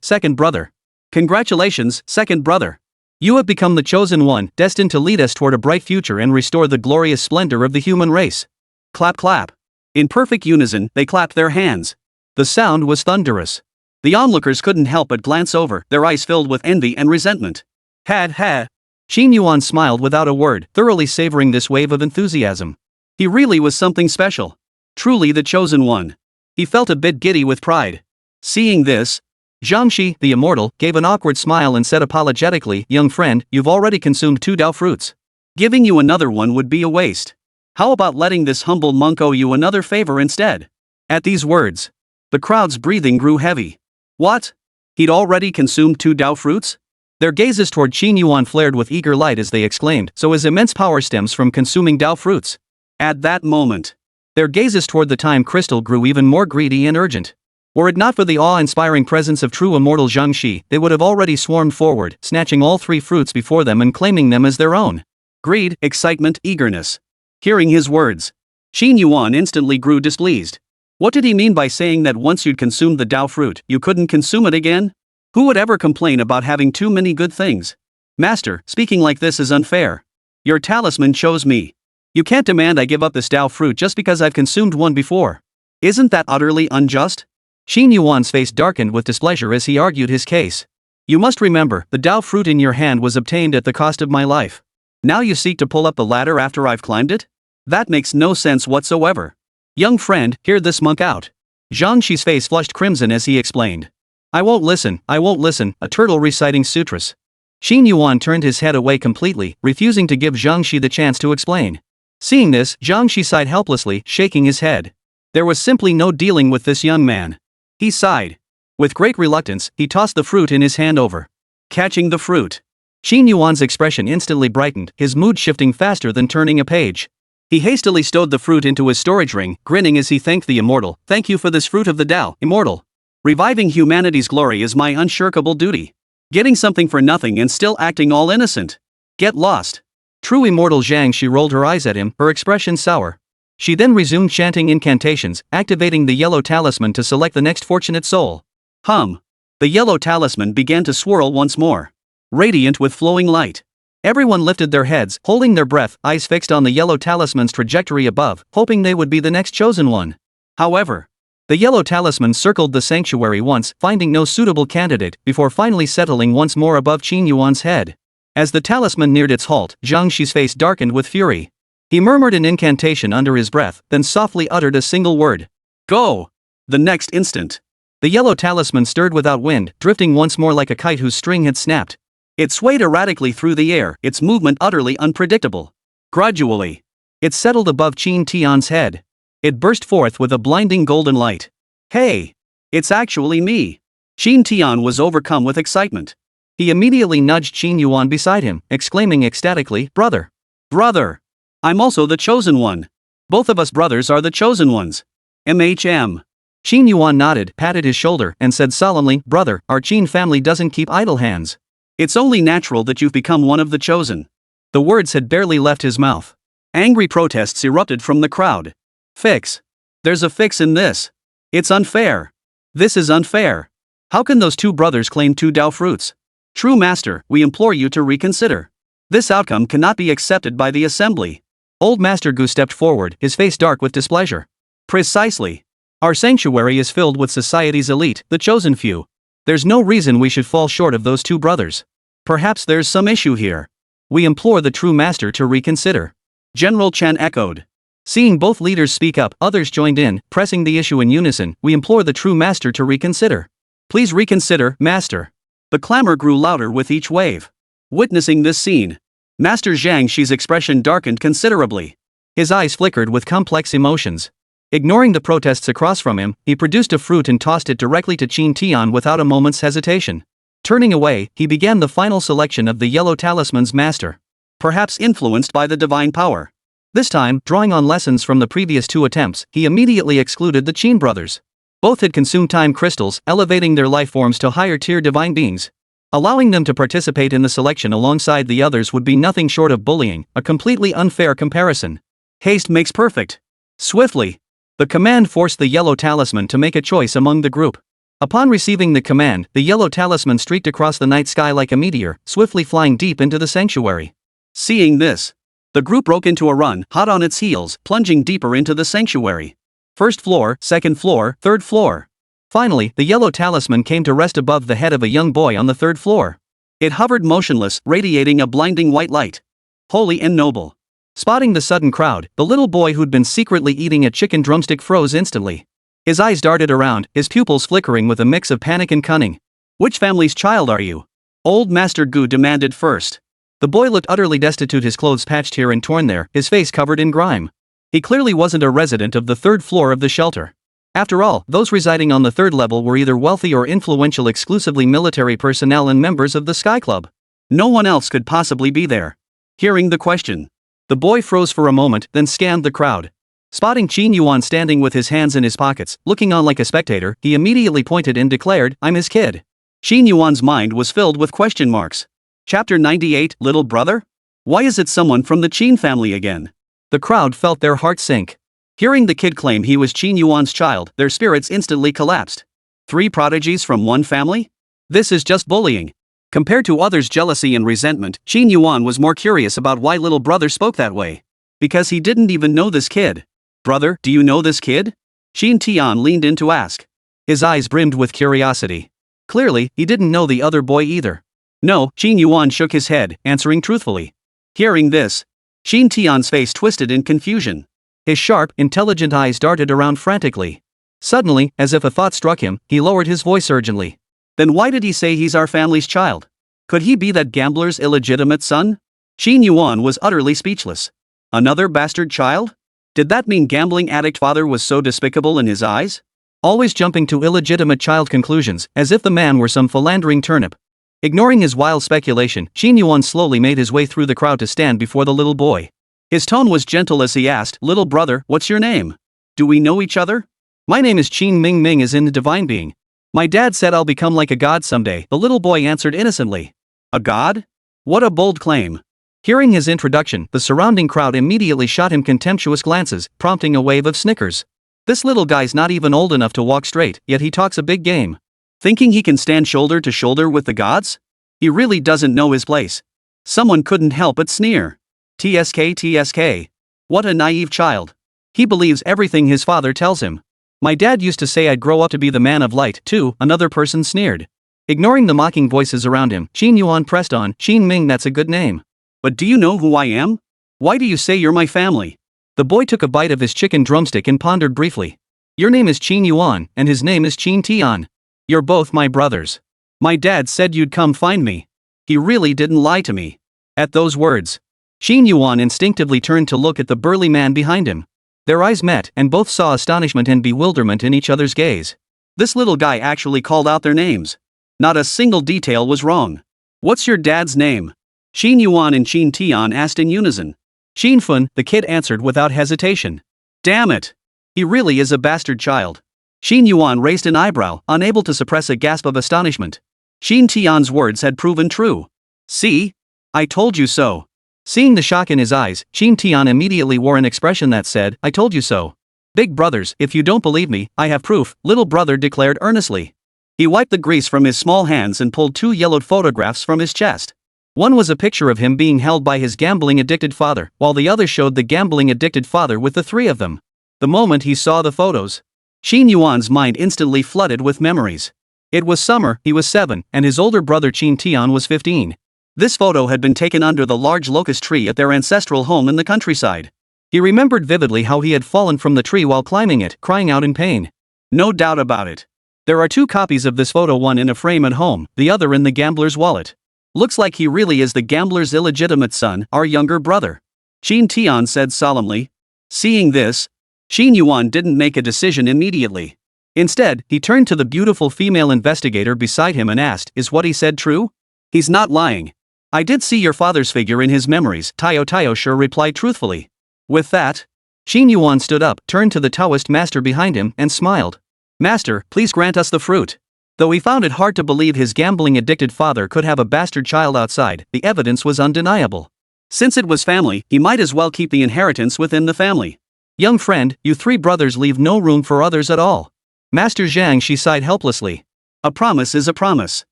second brother. Congratulations, second brother. You have become the chosen one, destined to lead us toward a bright future and restore the glorious splendor of the human race. Clap, clap. In perfect unison, they clapped their hands. The sound was thunderous. The onlookers couldn't help but glance over, their eyes filled with envy and resentment. Had. Qin Yuan smiled without a word, thoroughly savoring this wave of enthusiasm. He really was something special. Truly the chosen one. He felt a bit giddy with pride. Seeing this, Zhangxi, the immortal, gave an awkward smile and said apologetically, Young friend, you've already consumed 2 Tao fruits. Giving you another one would be a waste. How about letting this humble monk owe you another favor instead? At these words, the crowd's breathing grew heavy. What? He'd already consumed 2 Tao fruits? Their gazes toward Qin Yuan flared with eager light as they exclaimed, so his immense power stems from consuming Dao fruits. At that moment, their gazes toward the time crystal grew even more greedy and urgent. Were it not for the awe-inspiring presence of true immortal Zhang Shi, they would have already swarmed forward, snatching all 3 fruits before them and claiming them as their own. Greed, excitement, eagerness. Hearing his words, Qin Yuan instantly grew displeased. What did he mean by saying that once you'd consumed the Dao fruit, you couldn't consume it again? Who would ever complain about having too many good things? Master, speaking like this is unfair. Your talisman chose me. You can't demand I give up this Dao fruit just because I've consumed one before. Isn't that utterly unjust? Qin Yuan's face darkened with displeasure as he argued his case. You must remember, the Dao fruit in your hand was obtained at the cost of my life. Now you seek to pull up the ladder after I've climbed it? That makes no sense whatsoever. Young friend, hear this monk out. Zhang Shi's face flushed crimson as he explained. I won't listen, a turtle reciting sutras. Qin Yuan turned his head away completely, refusing to give Zhang Shi the chance to explain. Seeing this, Zhang Shi sighed helplessly, shaking his head. There was simply no dealing with this young man. He sighed. With great reluctance, he tossed the fruit in his hand over. Catching the fruit. Qin Yuan's expression instantly brightened, his mood shifting faster than turning a page. He hastily stowed the fruit into his storage ring, grinning as he thanked the immortal. Thank you for this fruit of the Tao, immortal. Reviving humanity's glory is my unshirkable duty. Getting something for nothing and still acting all innocent. Get lost. True immortal Zhang Shi rolled her eyes at him, her expression sour. She then resumed chanting incantations, activating the yellow talisman to select the next fortunate soul. The yellow talisman began to swirl once more. Radiant with flowing light. Everyone lifted their heads, holding their breath, eyes fixed on the yellow talisman's trajectory above, hoping they would be the next chosen one. However, the yellow talisman circled the sanctuary once, finding no suitable candidate, before finally settling once more above Qin Yuan's head. As the talisman neared its halt, Zhang Shi's face darkened with fury. He murmured an incantation under his breath, then softly uttered a single word. Go! The next instant, the yellow talisman stirred without wind, drifting once more like a kite whose string had snapped. It swayed erratically through the air, its movement utterly unpredictable. Gradually, it settled above Qin Tian's head. It burst forth with a blinding golden light. Hey! It's actually me! Qin Tian was overcome with excitement. He immediately nudged Qin Yuan beside him, exclaiming ecstatically, Brother! Brother! I'm also the chosen one! Both of us brothers are the chosen ones! MHM! Qin Yuan nodded, patted his shoulder, and said solemnly, Brother, our Qin family doesn't keep idle hands. It's only natural that you've become one of the chosen. The words had barely left his mouth. Angry protests erupted from the crowd. Fix. There's a fix in this. It's unfair. This is unfair. How can those 2 brothers claim 2 Dao fruits? True Master, we implore you to reconsider. This outcome cannot be accepted by the assembly. Old Master Gu stepped forward, his face dark with displeasure. Precisely. Our sanctuary is filled with society's elite, the chosen few. There's no reason we should fall short of those 2 brothers. Perhaps there's some issue here. We implore the true master to reconsider. General Chen echoed. Seeing both leaders speak up, others joined in, pressing the issue in unison. We implore the true master to reconsider. Please reconsider, master. The clamor grew louder with each wave. Witnessing this scene, Master Zhang Shi's expression darkened considerably. His eyes flickered with complex emotions. Ignoring the protests across from him, he produced a fruit and tossed it directly to Qin Tian without a moment's hesitation. Turning away, he began the final selection of the yellow talisman's master. Perhaps influenced by the divine power. This time, drawing on lessons from the previous 2 attempts, he immediately excluded the Qin brothers. Both had consumed time crystals, elevating their life forms to higher-tier divine beings. Allowing them to participate in the selection alongside the others would be nothing short of bullying, a completely unfair comparison. Haste makes perfect. Swiftly, the command forced the yellow talisman to make a choice among the group. Upon receiving the command, the yellow talisman streaked across the night sky like a meteor, swiftly flying deep into the sanctuary. Seeing this, the group broke into a run, hot on its heels, plunging deeper into the sanctuary. First floor, second floor, third floor. Finally, the yellow talisman came to rest above the head of a young boy on the 3rd floor. It hovered motionless, radiating a blinding white light. Holy and noble. Spotting the sudden crowd, the little boy who'd been secretly eating a chicken drumstick froze instantly. His eyes darted around, his pupils flickering with a mix of panic and cunning. Which family's child are you? Old Master Gu demanded first. The boy looked utterly destitute, his clothes patched here and torn there, his face covered in grime. He clearly wasn't a resident of the 3rd floor of the shelter. After all, those residing on the third level were either wealthy or influential exclusively military personnel and members of the Sky Club. No one else could possibly be there. Hearing the question, the boy froze for a moment, then scanned the crowd. Spotting Qin Yuan standing with his hands in his pockets, looking on like a spectator, he immediately pointed and declared, "I'm his kid." Qin Yuan's mind was filled with question marks. Chapter 98, Little Brother? Why is it someone from the Qin family again? The crowd felt their hearts sink. Hearing the kid claim he was Qin Yuan's child, their spirits instantly collapsed. 3 prodigies from one family? This is just bullying. Compared to others' jealousy and resentment, Qin Yuan was more curious about why little brother spoke that way. Because he didn't even know this kid. "Brother, do you know this kid?" Qin Tian leaned in to ask. His eyes brimmed with curiosity. Clearly, he didn't know the other boy either. No, Qin Yuan shook his head, answering truthfully. Hearing this, Qin Tian's face twisted in confusion. His sharp, intelligent eyes darted around frantically. Suddenly, as if a thought struck him, he lowered his voice urgently. Then why did he say he's our family's child? Could he be that gambler's illegitimate son? Qin Yuan was utterly speechless. Another bastard child? Did that mean gambling addict father was so despicable in his eyes? Always jumping to illegitimate child conclusions, as if the man were some philandering turnip. Ignoring his wild speculation, Qin Yuan slowly made his way through the crowd to stand before the little boy. His tone was gentle as he asked, "Little brother, what's your name? Do we know each other?" "My name is Qin Ming Ming, as in the divine being. My dad said I'll become like a god someday," the little boy answered innocently. A god? What a bold claim. Hearing his introduction, the surrounding crowd immediately shot him contemptuous glances, prompting a wave of snickers. This little guy's not even old enough to walk straight, yet he talks a big game. Thinking he can stand shoulder to shoulder with the gods? He really doesn't know his place. Someone couldn't help but sneer. TSK. What a naive child. He believes everything his father tells him. "My dad used to say I'd grow up to be the man of light, too," another person sneered. Ignoring the mocking voices around him, Qin Yuan pressed on, "Qin Ming, that's a good name. But do you know who I am? Why do you say you're my family?" The boy took a bite of his chicken drumstick and pondered briefly. "Your name is Qin Yuan, and his name is Qin Tian. You're both my brothers. My dad said you'd come find me. He really didn't lie to me." At those words, Qin Yuan instinctively turned to look at the burly man behind him. Their eyes met, and both saw astonishment and bewilderment in each other's gaze. This little guy actually called out their names. Not a single detail was wrong. "What's your dad's name?" Qin Yuan and Qin Tian asked in unison. "Qin Fun," the kid answered without hesitation. Damn it! He really is a bastard child. Qin Yuan raised an eyebrow, unable to suppress a gasp of astonishment. Qin Tian's words had proven true. "See? I told you so." Seeing the shock in his eyes, Qin Tian immediately wore an expression that said, "I told you so." "Big brothers, if you don't believe me, I have proof," little brother declared earnestly. He wiped the grease from his small hands and pulled 2 yellowed photographs from his chest. One was a picture of him being held by his gambling-addicted father, while the other showed the gambling-addicted father with the 3 of them. The moment he saw the photos, Qin Yuan's mind instantly flooded with memories. It was summer, he was 7, and his older brother Qin Tian was 15. This photo had been taken under the large locust tree at their ancestral home in the countryside. He remembered vividly how he had fallen from the tree while climbing it, crying out in pain. No doubt about it. There are 2 copies of this photo, one in a frame at home, the other in the gambler's wallet. Looks like he really is the gambler's illegitimate son, our younger brother. Qin Tian said solemnly. Seeing this, Qin Yuan didn't make a decision immediately. Instead, he turned to the beautiful female investigator beside him and asked, "Is what he said true?" "He's not lying. I did see your father's figure in his memories," Tayo sure replied truthfully. With that, Qin Yuan stood up, turned to the Taoist master behind him, and smiled. "Master, please grant us the fruit." Though he found it hard to believe his gambling-addicted father could have a bastard child outside, the evidence was undeniable. Since it was family, he might as well keep the inheritance within the family. "Young friend, you 3 brothers leave no room for others at all." Master Zhang, she sighed helplessly. "A promise is a promise."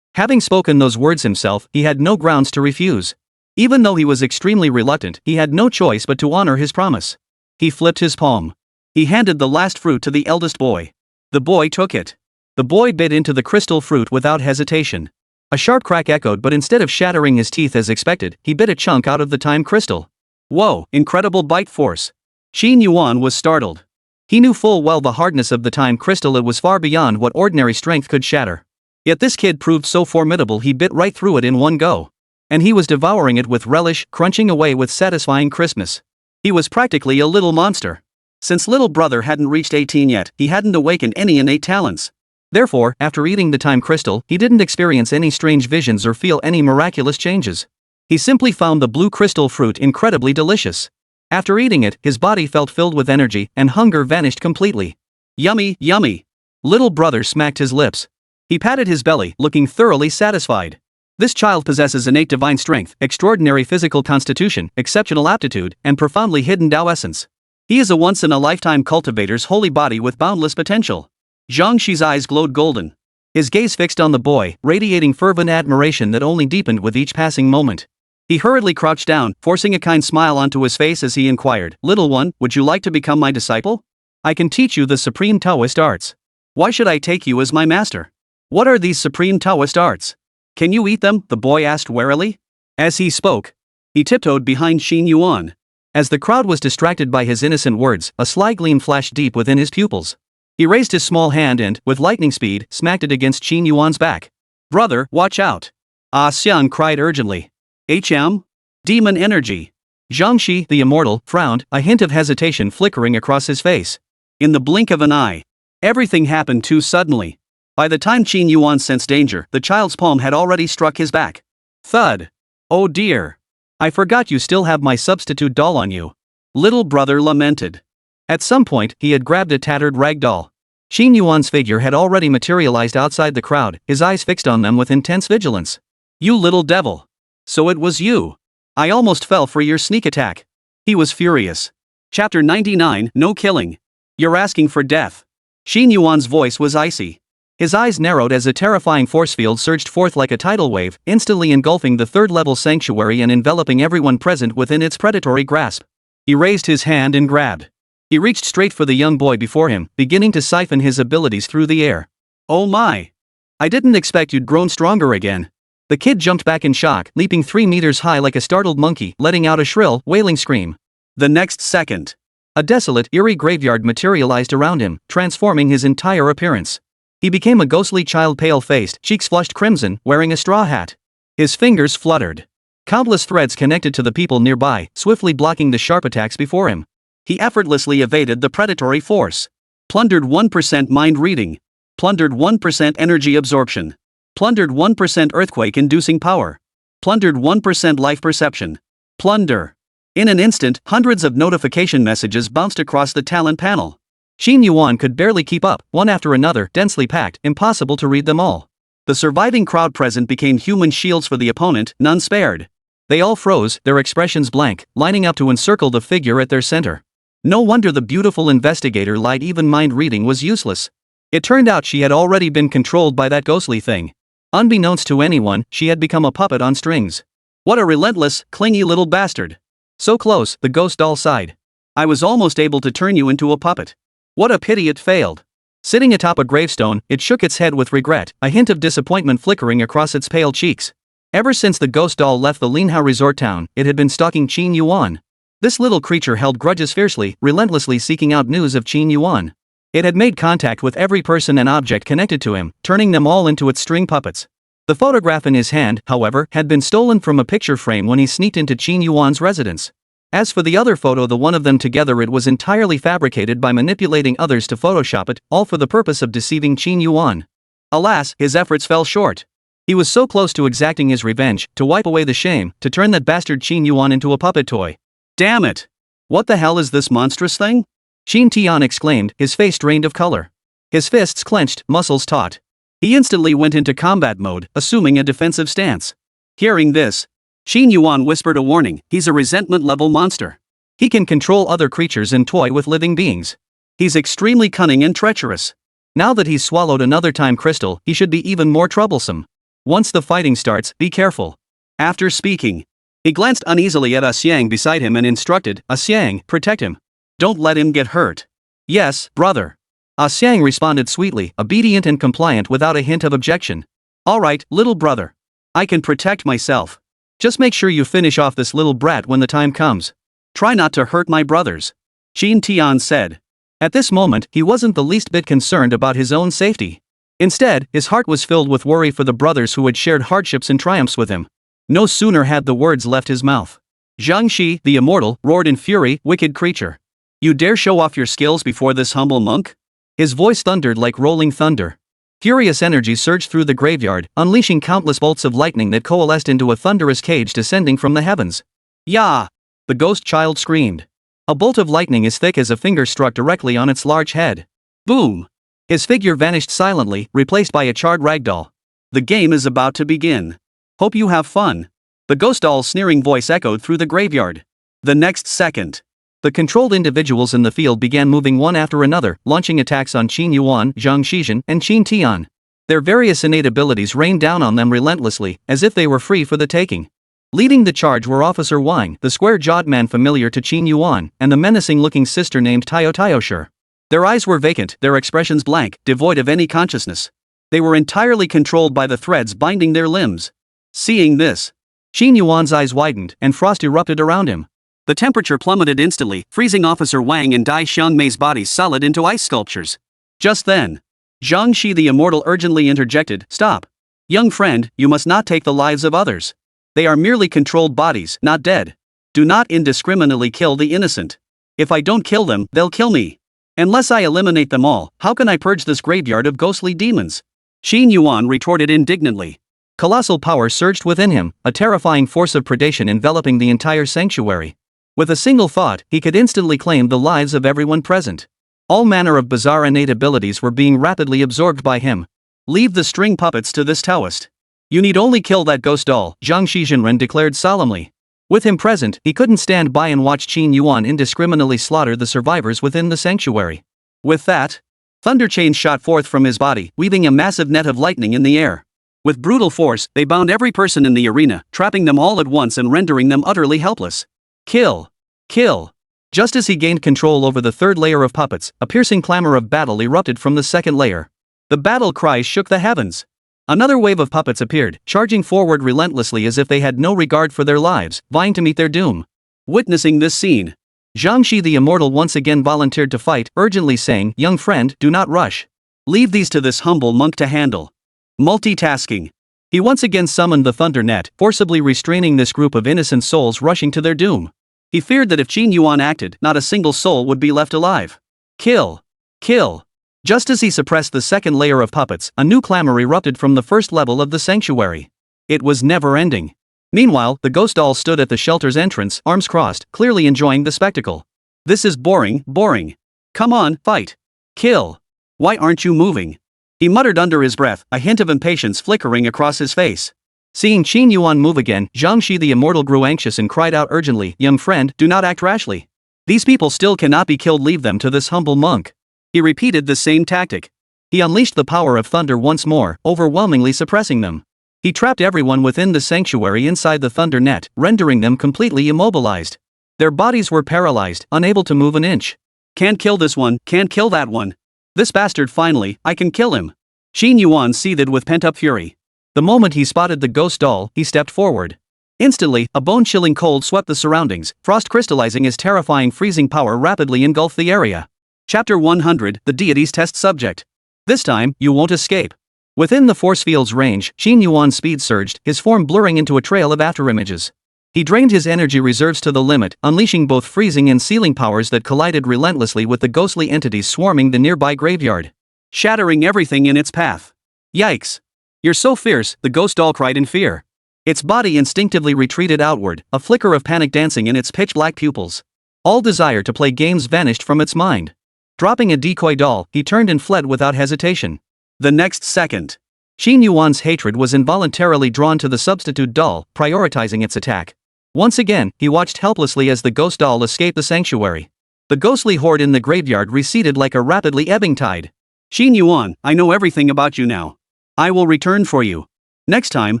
Having spoken those words himself, he had no grounds to refuse. Even though he was extremely reluctant, he had no choice but to honor his promise. He flipped his palm. He handed the last fruit to the eldest boy. The boy took it. The boy bit into the crystal fruit without hesitation. A sharp crack echoed, but instead of shattering his teeth as expected, he bit a chunk out of the time crystal. Whoa, incredible bite force. Qin Yuan was startled. He knew full well the hardness of the time crystal. It was far beyond what ordinary strength could shatter. Yet this kid proved so formidable he bit right through it in one go. And he was devouring it with relish, crunching away with satisfying crispness. He was practically a little monster. Since little brother hadn't reached 18 yet, he hadn't awakened any innate talents. Therefore, after eating the time crystal, he didn't experience any strange visions or feel any miraculous changes. He simply found the blue crystal fruit incredibly delicious. After eating it, his body felt filled with energy, and hunger vanished completely. Yummy, yummy. Little brother smacked his lips. He patted his belly, looking thoroughly satisfied. This child possesses innate divine strength, extraordinary physical constitution, exceptional aptitude, and profoundly hidden Tao essence. He is a once-in-a-lifetime cultivator's holy body with boundless potential. Zhang Shi's eyes glowed golden. His gaze fixed on the boy, radiating fervent admiration that only deepened with each passing moment. He hurriedly crouched down, forcing a kind smile onto his face as he inquired, "Little one, would you like to become my disciple? I can teach you the supreme Taoist arts." "Why should I take you as my master? What are these supreme Taoist arts? Can you eat them?" the boy asked warily. As he spoke, he tiptoed behind Qin Yuan. As the crowd was distracted by his innocent words, a sly gleam flashed deep within his pupils. He raised his small hand and, with lightning speed, smacked it against Qin Yuan's back. "Brother, watch out!" Ah Xiang cried urgently. Demon energy. Zhang Shi, the immortal, frowned, a hint of hesitation flickering across his face. In the blink of an eye, everything happened too suddenly. By the time Qin Yuan sensed danger, the child's palm had already struck his back. Thud. "Oh dear. I forgot you still have my substitute doll on you," little brother lamented. At some point, he had grabbed a tattered rag doll. Qin Yuan's figure had already materialized outside the crowd, his eyes fixed on them with intense vigilance. "You little devil. So it was you. I almost fell for your sneak attack." He was furious. Chapter 99, No Killing. "You're asking for death." Qin Yuan's voice was icy. His eyes narrowed as a terrifying force field surged forth like a tidal wave, instantly engulfing the third-level sanctuary and enveloping everyone present within its predatory grasp. He raised his hand and grabbed. He reached straight for the young boy before him, beginning to siphon his abilities through the air. "Oh my. I didn't expect you'd grown stronger again." The kid jumped back in shock, leaping 3 meters high like a startled monkey, letting out a shrill, wailing scream. The next second, a desolate, eerie graveyard materialized around him, transforming his entire appearance. He became a ghostly child, pale-faced, cheeks flushed crimson, wearing a straw hat. His fingers fluttered. Countless threads connected to the people nearby, swiftly blocking the sharp attacks before him. He effortlessly evaded the predatory force. Plundered 1% mind reading. Plundered 1% energy absorption. Plundered 1% earthquake-inducing power. Plundered 1% life perception. Plunder. In an instant, hundreds of notification messages bounced across the talent panel. Qin Yuan could barely keep up, one after another, densely packed, impossible to read them all. The surviving crowd present became human shields for the opponent, none spared. They all froze, their expressions blank, lining up to encircle the figure at their center. No wonder the beautiful investigator lied, even mind reading was useless. It turned out she had already been controlled by that ghostly thing. Unbeknownst to anyone, she had become a puppet on strings. What a relentless, clingy little bastard. So close, the ghost doll sighed. I was almost able to turn you into a puppet. What a pity it failed. Sitting atop a gravestone, it shook its head with regret, a hint of disappointment flickering across its pale cheeks. Ever since the ghost doll left the Linhao resort town, it had been stalking Qin Yuan. This little creature held grudges fiercely, relentlessly seeking out news of Qin Yuan. It had made contact with every person and object connected to him, turning them all into its string puppets. The photograph in his hand, however, had been stolen from a picture frame when he sneaked into Qin Yuan's residence. As for the other photo, the one of them together, it was entirely fabricated by manipulating others to Photoshop it, all for the purpose of deceiving Qin Yuan. Alas, his efforts fell short. He was so close to exacting his revenge, to wipe away the shame, to turn that bastard Qin Yuan into a puppet toy. Damn it! What the hell is this monstrous thing? Qin Tian exclaimed, his face drained of color. His fists clenched, muscles taut. He instantly went into combat mode, assuming a defensive stance. Hearing this, Qin Yuan whispered a warning: he's a resentment-level monster. He can control other creatures and toy with living beings. He's extremely cunning and treacherous. Now that he's swallowed another time crystal, he should be even more troublesome. Once the fighting starts, be careful. After speaking, he glanced uneasily at A Xiang beside him and instructed, A Xiang, protect him. Don't let him get hurt. Yes, brother. A Xiang responded sweetly, obedient and compliant without a hint of objection. All right, little brother. I can protect myself. Just make sure you finish off this little brat when the time comes. Try not to hurt my brothers, Qin Tian said. At this moment, he wasn't the least bit concerned about his own safety. Instead, his heart was filled with worry for the brothers who had shared hardships and triumphs with him. No sooner had the words left his mouth, Zhang Shi, the immortal, roared in fury, wicked creature. You dare show off your skills before this humble monk? His voice thundered like rolling thunder. Furious energy surged through the graveyard, unleashing countless bolts of lightning that coalesced into a thunderous cage descending from the heavens. Yah! The ghost child screamed. A bolt of lightning as thick as a finger struck directly on its large head. Boom! His figure vanished silently, replaced by a charred ragdoll. The game is about to begin. Hope you have fun. The ghost doll's sneering voice echoed through the graveyard. The next second, the controlled individuals in the field began moving one after another, launching attacks on Qin Yuan, Zhang Shizhen, and Qin Tian. Their various innate abilities rained down on them relentlessly, as if they were free for the taking. Leading the charge were Officer Wang, the square-jawed man familiar to Qin Yuan, and the menacing-looking sister named Tayo Tayoshi. Their eyes were vacant, their expressions blank, devoid of any consciousness. They were entirely controlled by the threads binding their limbs. Seeing this, Qin Yuan's eyes widened, and frost erupted around him. The temperature plummeted instantly, freezing Officer Wang and Dai Xiangmei's bodies solid into ice sculptures. Just then, Zhang Shi the Immortal urgently interjected, "Stop. Young friend, you must not take the lives of others. They are merely controlled bodies, not dead. Do not indiscriminately kill the innocent. If I don't kill them, they'll kill me. Unless I eliminate them all, how can I purge this graveyard of ghostly demons?" Qin Yuan retorted indignantly. Colossal power surged within him, a terrifying force of predation enveloping the entire sanctuary. With a single thought, he could instantly claim the lives of everyone present. All manner of bizarre innate abilities were being rapidly absorbed by him. "Leave the string puppets to this Taoist. You need only kill that ghost doll," Zhang Shizhen declared solemnly. With him present, he couldn't stand by and watch Qin Yuan indiscriminately slaughter the survivors within the sanctuary. With that, thunder chains shot forth from his body, weaving a massive net of lightning in the air. With brutal force, they bound every person in the arena, trapping them all at once and rendering them utterly helpless. Kill! Kill! Just as he gained control over the third layer of puppets, a piercing clamor of battle erupted from the second layer. The battle cries shook the heavens. Another wave of puppets appeared, charging forward relentlessly as if they had no regard for their lives, vying to meet their doom. Witnessing this scene, Zhang Shi the Immortal once again volunteered to fight, urgently saying, "Young friend, do not rush. Leave these to this humble monk to handle." Multitasking, he once again summoned the thunder net, forcibly restraining this group of innocent souls rushing to their doom. He feared that if Qin Yuan acted, not a single soul would be left alive. Kill! Kill! Just as he suppressed the second layer of puppets, a new clamor erupted from the first level of the sanctuary. It was never ending. Meanwhile, the ghost doll stood at the shelter's entrance, arms crossed, clearly enjoying the spectacle. "This is boring, boring. Come on, fight. Kill! Why aren't you moving?" he muttered under his breath, a hint of impatience flickering across his face. Seeing Qin Yuan move again, Zhang Shi the Immortal grew anxious and cried out urgently, "Young friend, do not act rashly. These people still cannot be killed, leave them to this humble monk." He repeated the same tactic. He unleashed the power of thunder once more, overwhelmingly suppressing them. He trapped everyone within the sanctuary inside the thunder net, rendering them completely immobilized. Their bodies were paralyzed, unable to move an inch. "Can't kill this one, can't kill that one. This bastard finally, I can kill him." Qin Yuan seethed with pent-up fury. The moment he spotted the ghost doll, he stepped forward. Instantly, a bone-chilling cold swept the surroundings, frost crystallizing as terrifying freezing power rapidly engulfed the area. Chapter 100, The Deity's Test Subject. This time, you won't escape. Within the force field's range, Qin Yuan's speed surged, his form blurring into a trail of afterimages. He drained his energy reserves to the limit, unleashing both freezing and sealing powers that collided relentlessly with the ghostly entities swarming the nearby graveyard, shattering everything in its path. Yikes! "You're so fierce," the ghost doll cried in fear. Its body instinctively retreated outward, a flicker of panic dancing in its pitch-black pupils. All desire to play games vanished from its mind. Dropping a decoy doll, he turned and fled without hesitation. The next second, Qin Yuan's hatred was involuntarily drawn to the substitute doll, prioritizing its attack. Once again, he watched helplessly as the ghost doll escaped the sanctuary. The ghostly horde in the graveyard receded like a rapidly ebbing tide. "Qin Yuan, I know everything about you now. I will return for you. Next time,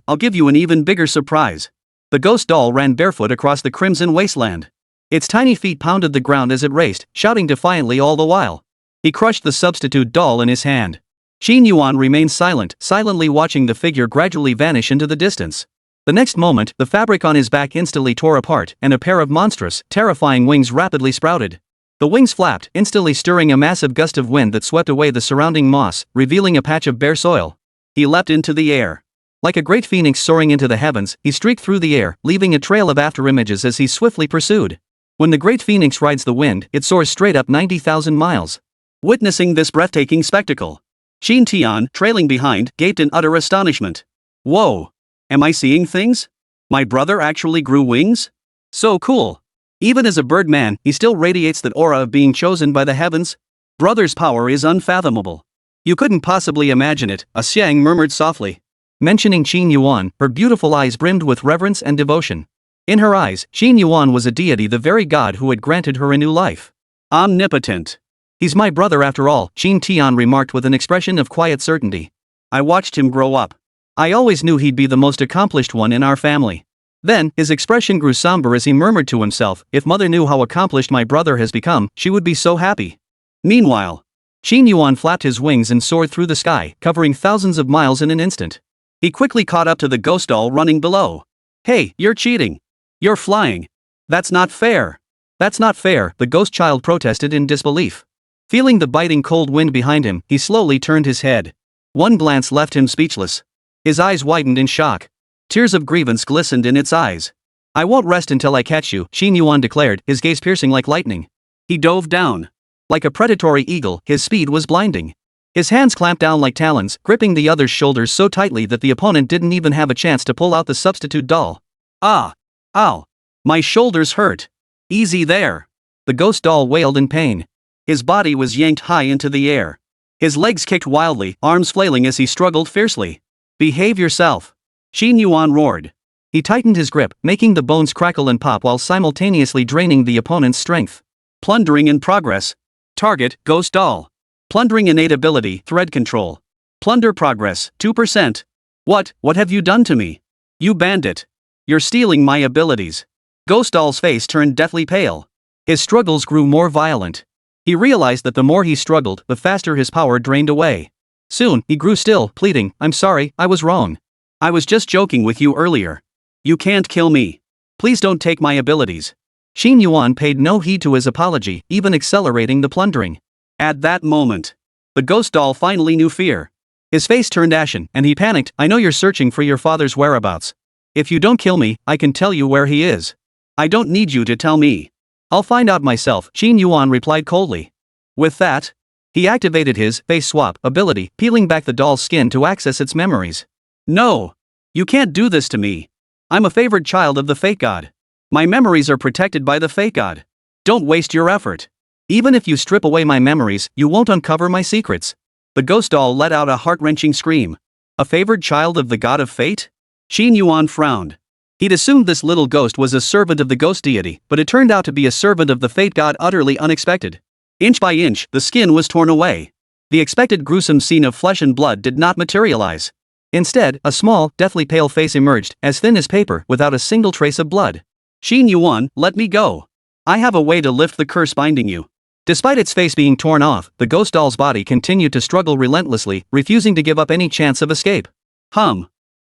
I'll give you an even bigger surprise." The ghost doll ran barefoot across the crimson wasteland. Its tiny feet pounded the ground as it raced, shouting defiantly all the while. He crushed the substitute doll in his hand. Qin Yuan remained silent, silently watching the figure gradually vanish into the distance. The next moment, the fabric on his back instantly tore apart, and a pair of monstrous, terrifying wings rapidly sprouted. The wings flapped, instantly stirring a massive gust of wind that swept away the surrounding moss, revealing a patch of bare soil. He leapt into the air. Like a great phoenix soaring into the heavens, he streaked through the air, leaving a trail of afterimages as he swiftly pursued. When the great phoenix rides the wind, it soars straight up 90,000 miles. Witnessing this breathtaking spectacle, Shin Tian, trailing behind, gaped in utter astonishment. Whoa! Am I seeing things? My brother actually grew wings? So cool! Even as a birdman, he still radiates that aura of being chosen by the heavens. Brother's power is unfathomable. You couldn't possibly imagine it, a Xiang murmured softly. Mentioning Qin Yuan, her beautiful eyes brimmed with reverence and devotion. In her eyes, Qin Yuan was a deity, the very god who had granted her a new life. Omnipotent. He's my brother after all, Qin Tian remarked with an expression of quiet certainty. I watched him grow up. I always knew he'd be the most accomplished one in our family. Then, his expression grew somber as he murmured to himself, if mother knew how accomplished my brother has become, she would be so happy. Meanwhile, Qin Yuan flapped his wings and soared through the sky, covering thousands of miles in an instant. He quickly caught up to the ghost doll running below. Hey, you're cheating. You're flying. That's not fair. That's not fair, the ghost child protested in disbelief. Feeling the biting cold wind behind him, he slowly turned his head. One glance left him speechless. His eyes widened in shock. Tears of grievance glistened in its eyes. I won't rest until I catch you, Qin Yuan declared, his gaze piercing like lightning. He dove down. Like a predatory eagle, his speed was blinding. His hands clamped down like talons, gripping the other's shoulders so tightly that the opponent didn't even have a chance to pull out the substitute doll. Ah! Ow! My shoulders hurt. Easy there. The ghost doll wailed in pain. His body was yanked high into the air. His legs kicked wildly, arms flailing as he struggled fiercely. Behave yourself. Qin Yuan roared. He tightened his grip, making the bones crackle and pop while simultaneously draining the opponent's strength. Plundering in progress. Target, ghost doll. Plundering innate ability, thread control. Plunder progress, 2%. What have you done to me? You bandit. You're stealing my abilities. Ghost doll's face turned deathly pale. His struggles grew more violent. He realized that the more he struggled, the faster his power drained away. Soon, he grew still, pleading, I'm sorry, I was wrong. I was just joking with you earlier. You can't kill me. Please don't take my abilities. Qin Yuan paid no heed to his apology, even accelerating the plundering. At that moment, the ghost doll finally knew fear. His face turned ashen, and he panicked, I know you're searching for your father's whereabouts. If you don't kill me, I can tell you where he is. I don't need you to tell me. I'll find out myself, Qin Yuan replied coldly. With that, he activated his face swap ability, peeling back the doll's skin to access its memories. No! You can't do this to me. I'm a favored child of the fate god. My memories are protected by the fate god. Don't waste your effort. Even if you strip away my memories, you won't uncover my secrets. The ghost doll let out a heart-wrenching scream. A favored child of the god of fate? Qin Yuan frowned. He'd assumed this little ghost was a servant of the ghost deity, but it turned out to be a servant of the fate god, utterly unexpected. Inch by inch, the skin was torn away. The expected gruesome scene of flesh and blood did not materialize. Instead, a small, deathly pale face emerged, as thin as paper, without a single trace of blood. Qin Yuan, let me go. I have a way to lift the curse binding you. Despite its face being torn off, the ghost doll's body continued to struggle relentlessly, refusing to give up any chance of escape.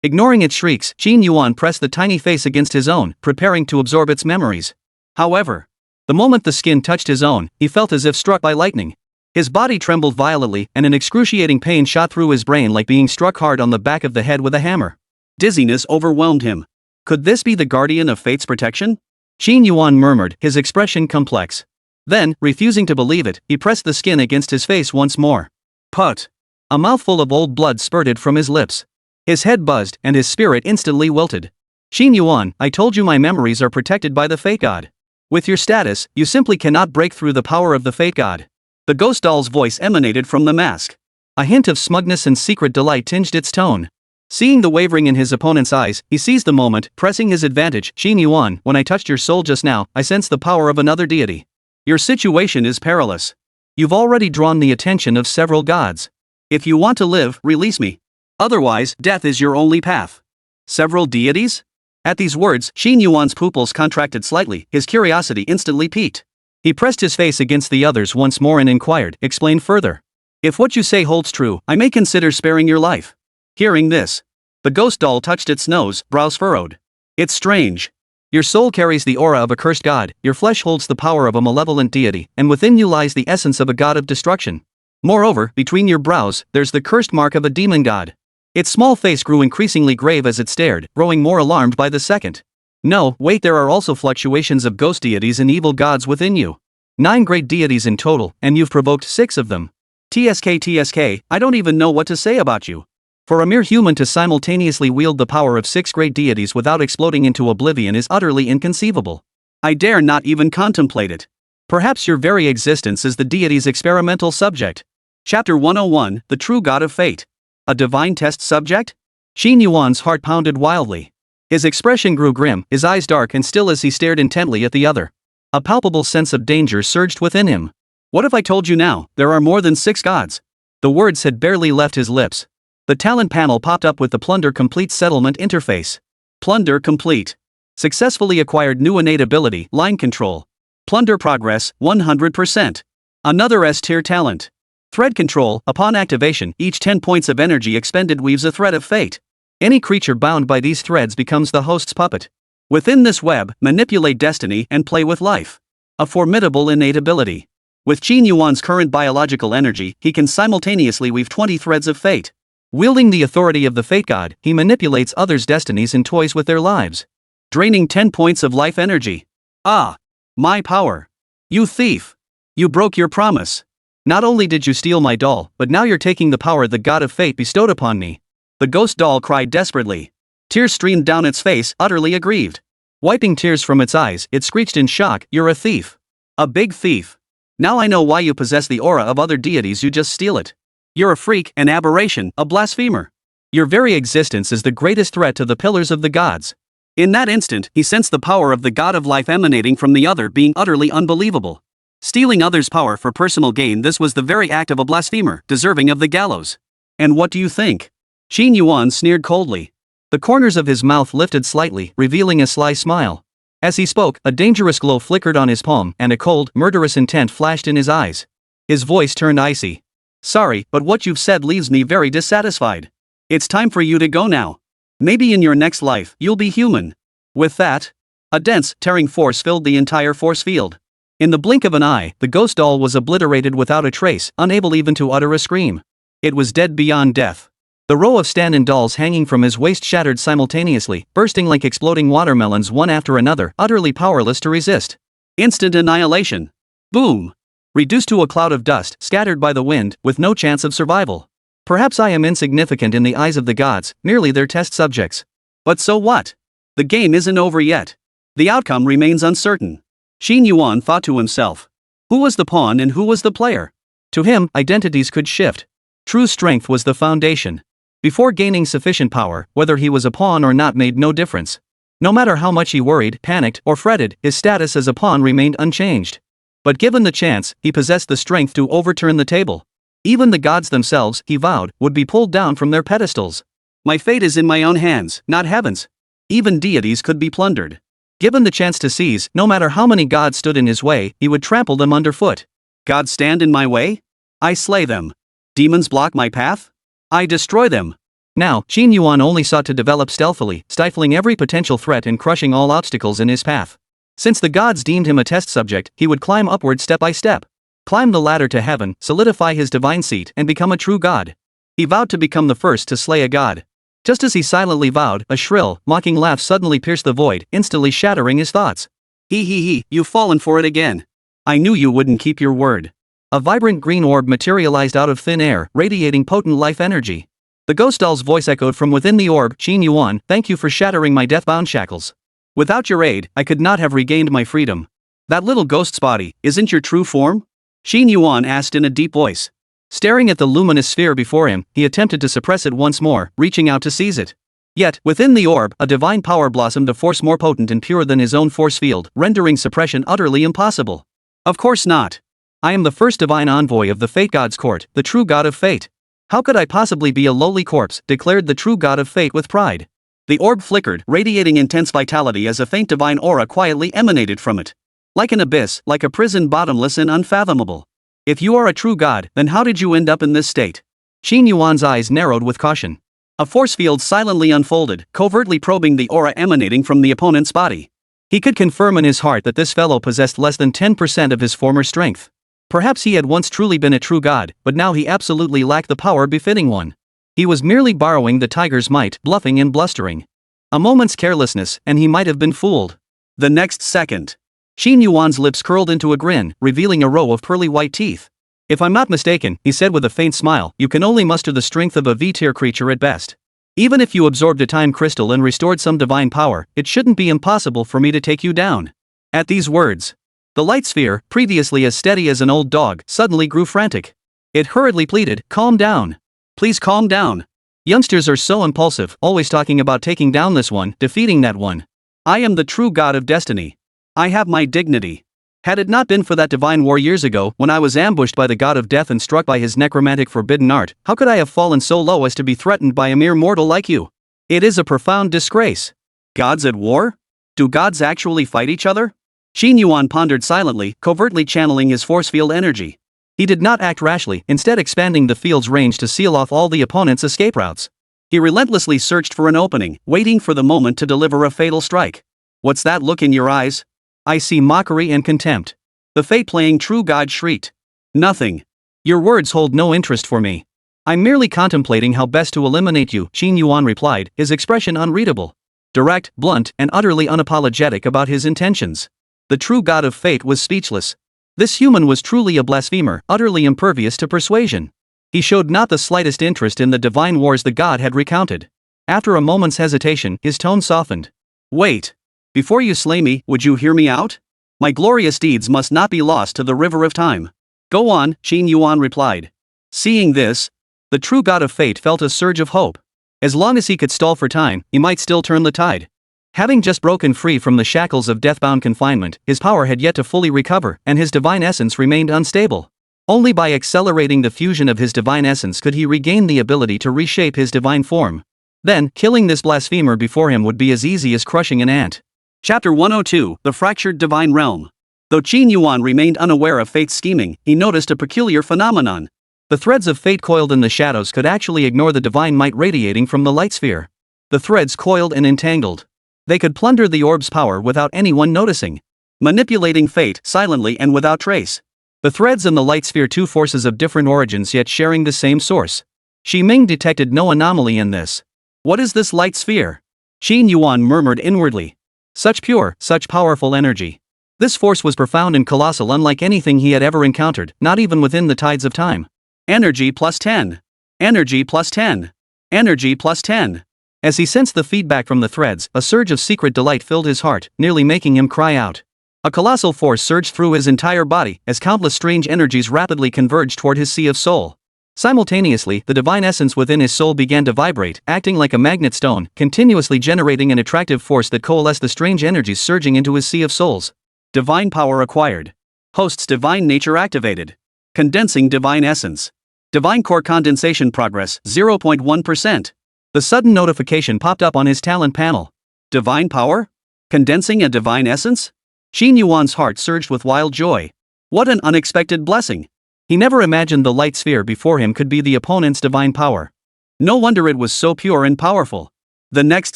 Ignoring its shrieks, Qin Yuan pressed the tiny face against his own, preparing to absorb its memories. However, the moment the skin touched his own, he felt as if struck by lightning. His body trembled violently, and an excruciating pain shot through his brain like being struck hard on the back of the head with a hammer. Dizziness overwhelmed him. Could this be the guardian of fate's protection? Qin Yuan murmured, his expression complex. Then, refusing to believe it, he pressed the skin against his face once more. Put! A mouthful of old blood spurted from his lips. His head buzzed, and his spirit instantly wilted. Qin Yuan, I told you my memories are protected by the fate god. With your status, you simply cannot break through the power of the fate god. The ghost doll's voice emanated from the mask. A hint of smugness and secret delight tinged its tone. Seeing the wavering in his opponent's eyes, he seized the moment, pressing his advantage. Qin Yuan, when I touched your soul just now, I sensed the power of another deity. Your situation is perilous. You've already drawn the attention of several gods. If you want to live, release me. Otherwise, death is your only path. Several deities? At these words, Qin Yuan's pupils contracted slightly, his curiosity instantly piqued. He pressed his face against the others once more and inquired, explain further. If what you say holds true, I may consider sparing your life. Hearing this, the ghost doll touched its nose, brows furrowed. It's strange. Your soul carries the aura of a cursed god, your flesh holds the power of a malevolent deity, and within you lies the essence of a god of destruction. Moreover, between your brows, there's the cursed mark of a demon god. Its small face grew increasingly grave as it stared, growing more alarmed by the second. No, wait, there are also fluctuations of ghost deities and evil gods within you. 9 great deities in total, and you've provoked 6 of them. TSK, I don't even know what to say about you. For a mere human to simultaneously wield the power of 6 great deities without exploding into oblivion is utterly inconceivable. I dare not even contemplate it. Perhaps your very existence is the deity's experimental subject. Chapter 101, The True God of Fate. A divine test subject? Qin Yuan's heart pounded wildly. His expression grew grim, his eyes dark and still as he stared intently at the other. A palpable sense of danger surged within him. What if I told you now, there are more than 6 gods? The words had barely left his lips. The talent panel popped up with the Plunder Complete Settlement interface. Plunder Complete. Successfully acquired new innate ability, line control. Plunder progress, 100%. Another S-tier talent. Thread control, upon activation, each 10 points of energy expended weaves a thread of fate. Any creature bound by these threads becomes the host's puppet. Within this web, manipulate destiny and play with life. A formidable innate ability. With Qin Yuan's current biological energy, he can simultaneously weave 20 threads of fate. Wielding the authority of the fate god, he manipulates others' destinies and toys with their lives. Draining 10 points of life energy. Ah! My power. You thief! You broke your promise. Not only did you steal my doll, but now you're taking the power the god of fate bestowed upon me. The ghost doll cried desperately. Tears streamed down its face, utterly aggrieved. Wiping tears from its eyes, it screeched in shock, "You're a thief. A big thief. Now I know why you possess the aura of other deities, you just steal it. You're a freak, an aberration, a blasphemer. Your very existence is the greatest threat to the pillars of the gods." In that instant, he sensed the power of the god of life emanating from the other being utterly unbelievable. Stealing others' power for personal gain, this was the very act of a blasphemer, deserving of the gallows. And what do you think? Qin Yuan sneered coldly. The corners of his mouth lifted slightly, revealing a sly smile. As he spoke, a dangerous glow flickered on his palm, and a cold, murderous intent flashed in his eyes. His voice turned icy. Sorry, but what you've said leaves me very dissatisfied. It's time for you to go now. Maybe in your next life, you'll be human. With that, a dense, tearing force filled the entire force field. In the blink of an eye, the ghost doll was obliterated without a trace, unable even to utter a scream. It was dead beyond death. The row of stand-in dolls hanging from his waist shattered simultaneously, bursting like exploding watermelons one after another, utterly powerless to resist. Instant annihilation. Boom! Reduced to a cloud of dust, scattered by the wind, with no chance of survival. Perhaps I am insignificant in the eyes of the gods, merely their test subjects. But so what? The game isn't over yet. The outcome remains uncertain. Qin Yuan thought to himself. Who was the pawn and who was the player? To him, identities could shift. True strength was the foundation. Before gaining sufficient power, whether he was a pawn or not made no difference. No matter how much he worried, panicked, or fretted, his status as a pawn remained unchanged. But given the chance, he possessed the strength to overturn the table. Even the gods themselves, he vowed, would be pulled down from their pedestals. My fate is in my own hands, not heaven's. Even deities could be plundered. Given the chance to seize, no matter how many gods stood in his way, he would trample them underfoot. Gods stand in my way? I slay them. Demons block my path? I destroy them. Now, Qin Yuan only sought to develop stealthily, stifling every potential threat and crushing all obstacles in his path. Since the gods deemed him a test subject, he would climb upward step by step. Climb the ladder to heaven, solidify his divine seat, and become a true god. He vowed to become the first to slay a god. Just as he silently vowed, a shrill, mocking laugh suddenly pierced the void, instantly shattering his thoughts. You've fallen for it again. I knew you wouldn't keep your word. A vibrant green orb materialized out of thin air, radiating potent life energy. The ghost doll's voice echoed from within the orb, Qin Yuan, thank you for shattering my death-bound shackles. Without your aid, I could not have regained my freedom. That little ghost's body, isn't your true form? Qin Yuan asked in a deep voice. Staring at the luminous sphere before him, he attempted to suppress it once more, reaching out to seize it. Yet, within the orb, a divine power blossomed, a force more potent and pure than his own force field, rendering suppression utterly impossible. Of course not. I am the first divine envoy of the Fate God's court, the true god of fate. How could I possibly be a lowly corpse, declared the true god of fate with pride. The orb flickered, radiating intense vitality as a faint divine aura quietly emanated from it. Like an abyss, like a prison bottomless and unfathomable. If you are a true god, then how did you end up in this state? Qin Yuan's eyes narrowed with caution. A force field silently unfolded, covertly probing the aura emanating from the opponent's body. He could confirm in his heart that this fellow possessed less than 10% of his former strength. Perhaps he had once truly been a true god, but now he absolutely lacked the power befitting one. He was merely borrowing the tiger's might, bluffing and blustering. A moment's carelessness, and he might have been fooled. The next second, Qin Yuan's lips curled into a grin, revealing a row of pearly white teeth. "If I'm not mistaken," he said with a faint smile, "you can only muster the strength of a V-tier creature at best. Even if you absorbed a time crystal and restored some divine power, it shouldn't be impossible for me to take you down." At these words, the light sphere, previously as steady as an old dog, suddenly grew frantic. It hurriedly pleaded, "Calm down. Please calm down. Youngsters are so impulsive, always talking about taking down this one, defeating that one. I am the true god of destiny. I have my dignity. Had it not been for that divine war years ago, when I was ambushed by the god of death and struck by his necromantic forbidden art, how could I have fallen so low as to be threatened by a mere mortal like you? It is a profound disgrace. Gods at war? Do gods actually fight each other?" Qin Yuan pondered silently, covertly channeling his force field energy. He did not act rashly, instead expanding the field's range to seal off all the opponent's escape routes. He relentlessly searched for an opening, waiting for the moment to deliver a fatal strike. "What's that look in your eyes?" "I see mockery and contempt." The fate-playing true god shrieked. "Nothing. Your words hold no interest for me. I'm merely contemplating how best to eliminate you," Qin Yuan replied, his expression unreadable. Direct, blunt, and utterly unapologetic about his intentions. The true god of fate was speechless. This human was truly a blasphemer, utterly impervious to persuasion. He showed not the slightest interest in the divine wars the god had recounted. After a moment's hesitation, his tone softened. "Wait. Before you slay me, would you hear me out? My glorious deeds must not be lost to the river of time." "Go on," Qin Yuan replied. Seeing this, the true god of fate felt a surge of hope. As long as he could stall for time, he might still turn the tide. Having just broken free from the shackles of deathbound confinement, his power had yet to fully recover, and his divine essence remained unstable. Only by accelerating the fusion of his divine essence could he regain the ability to reshape his divine form. Then, killing this blasphemer before him would be as easy as crushing an ant. Chapter 102, The Fractured Divine Realm. Though Qin Yuan remained unaware of fate's scheming, he noticed a peculiar phenomenon. The threads of fate coiled in the shadows could actually ignore the divine might radiating from the light sphere. The threads coiled and entangled. They could plunder the orb's power without anyone noticing. Manipulating fate, silently and without trace. The threads in the light sphere, two forces of different origins yet sharing the same source. Shi Ming detected no anomaly in this. "What is this light sphere?" Qin Yuan murmured inwardly. Such pure, such powerful energy. This force was profound and colossal, unlike anything he had ever encountered, not even within the tides of time. Energy plus 10. Energy plus 10. Energy plus 10. As he sensed the feedback from the threads, a surge of secret delight filled his heart, nearly making him cry out. A colossal force surged through his entire body, as countless strange energies rapidly converged toward his sea of soul. Simultaneously, the divine essence within his soul began to vibrate, acting like a magnet stone, continuously generating an attractive force that coalesced the strange energies surging into his sea of souls. Divine power acquired. Host's divine nature activated. Condensing divine essence. Divine core condensation progress, 0.1%. The sudden notification popped up on his talent panel. Divine power? Condensing a divine essence? Qin Yuan's heart surged with wild joy. What an unexpected blessing! He never imagined the light sphere before him could be the opponent's divine power. No wonder it was so pure and powerful. The next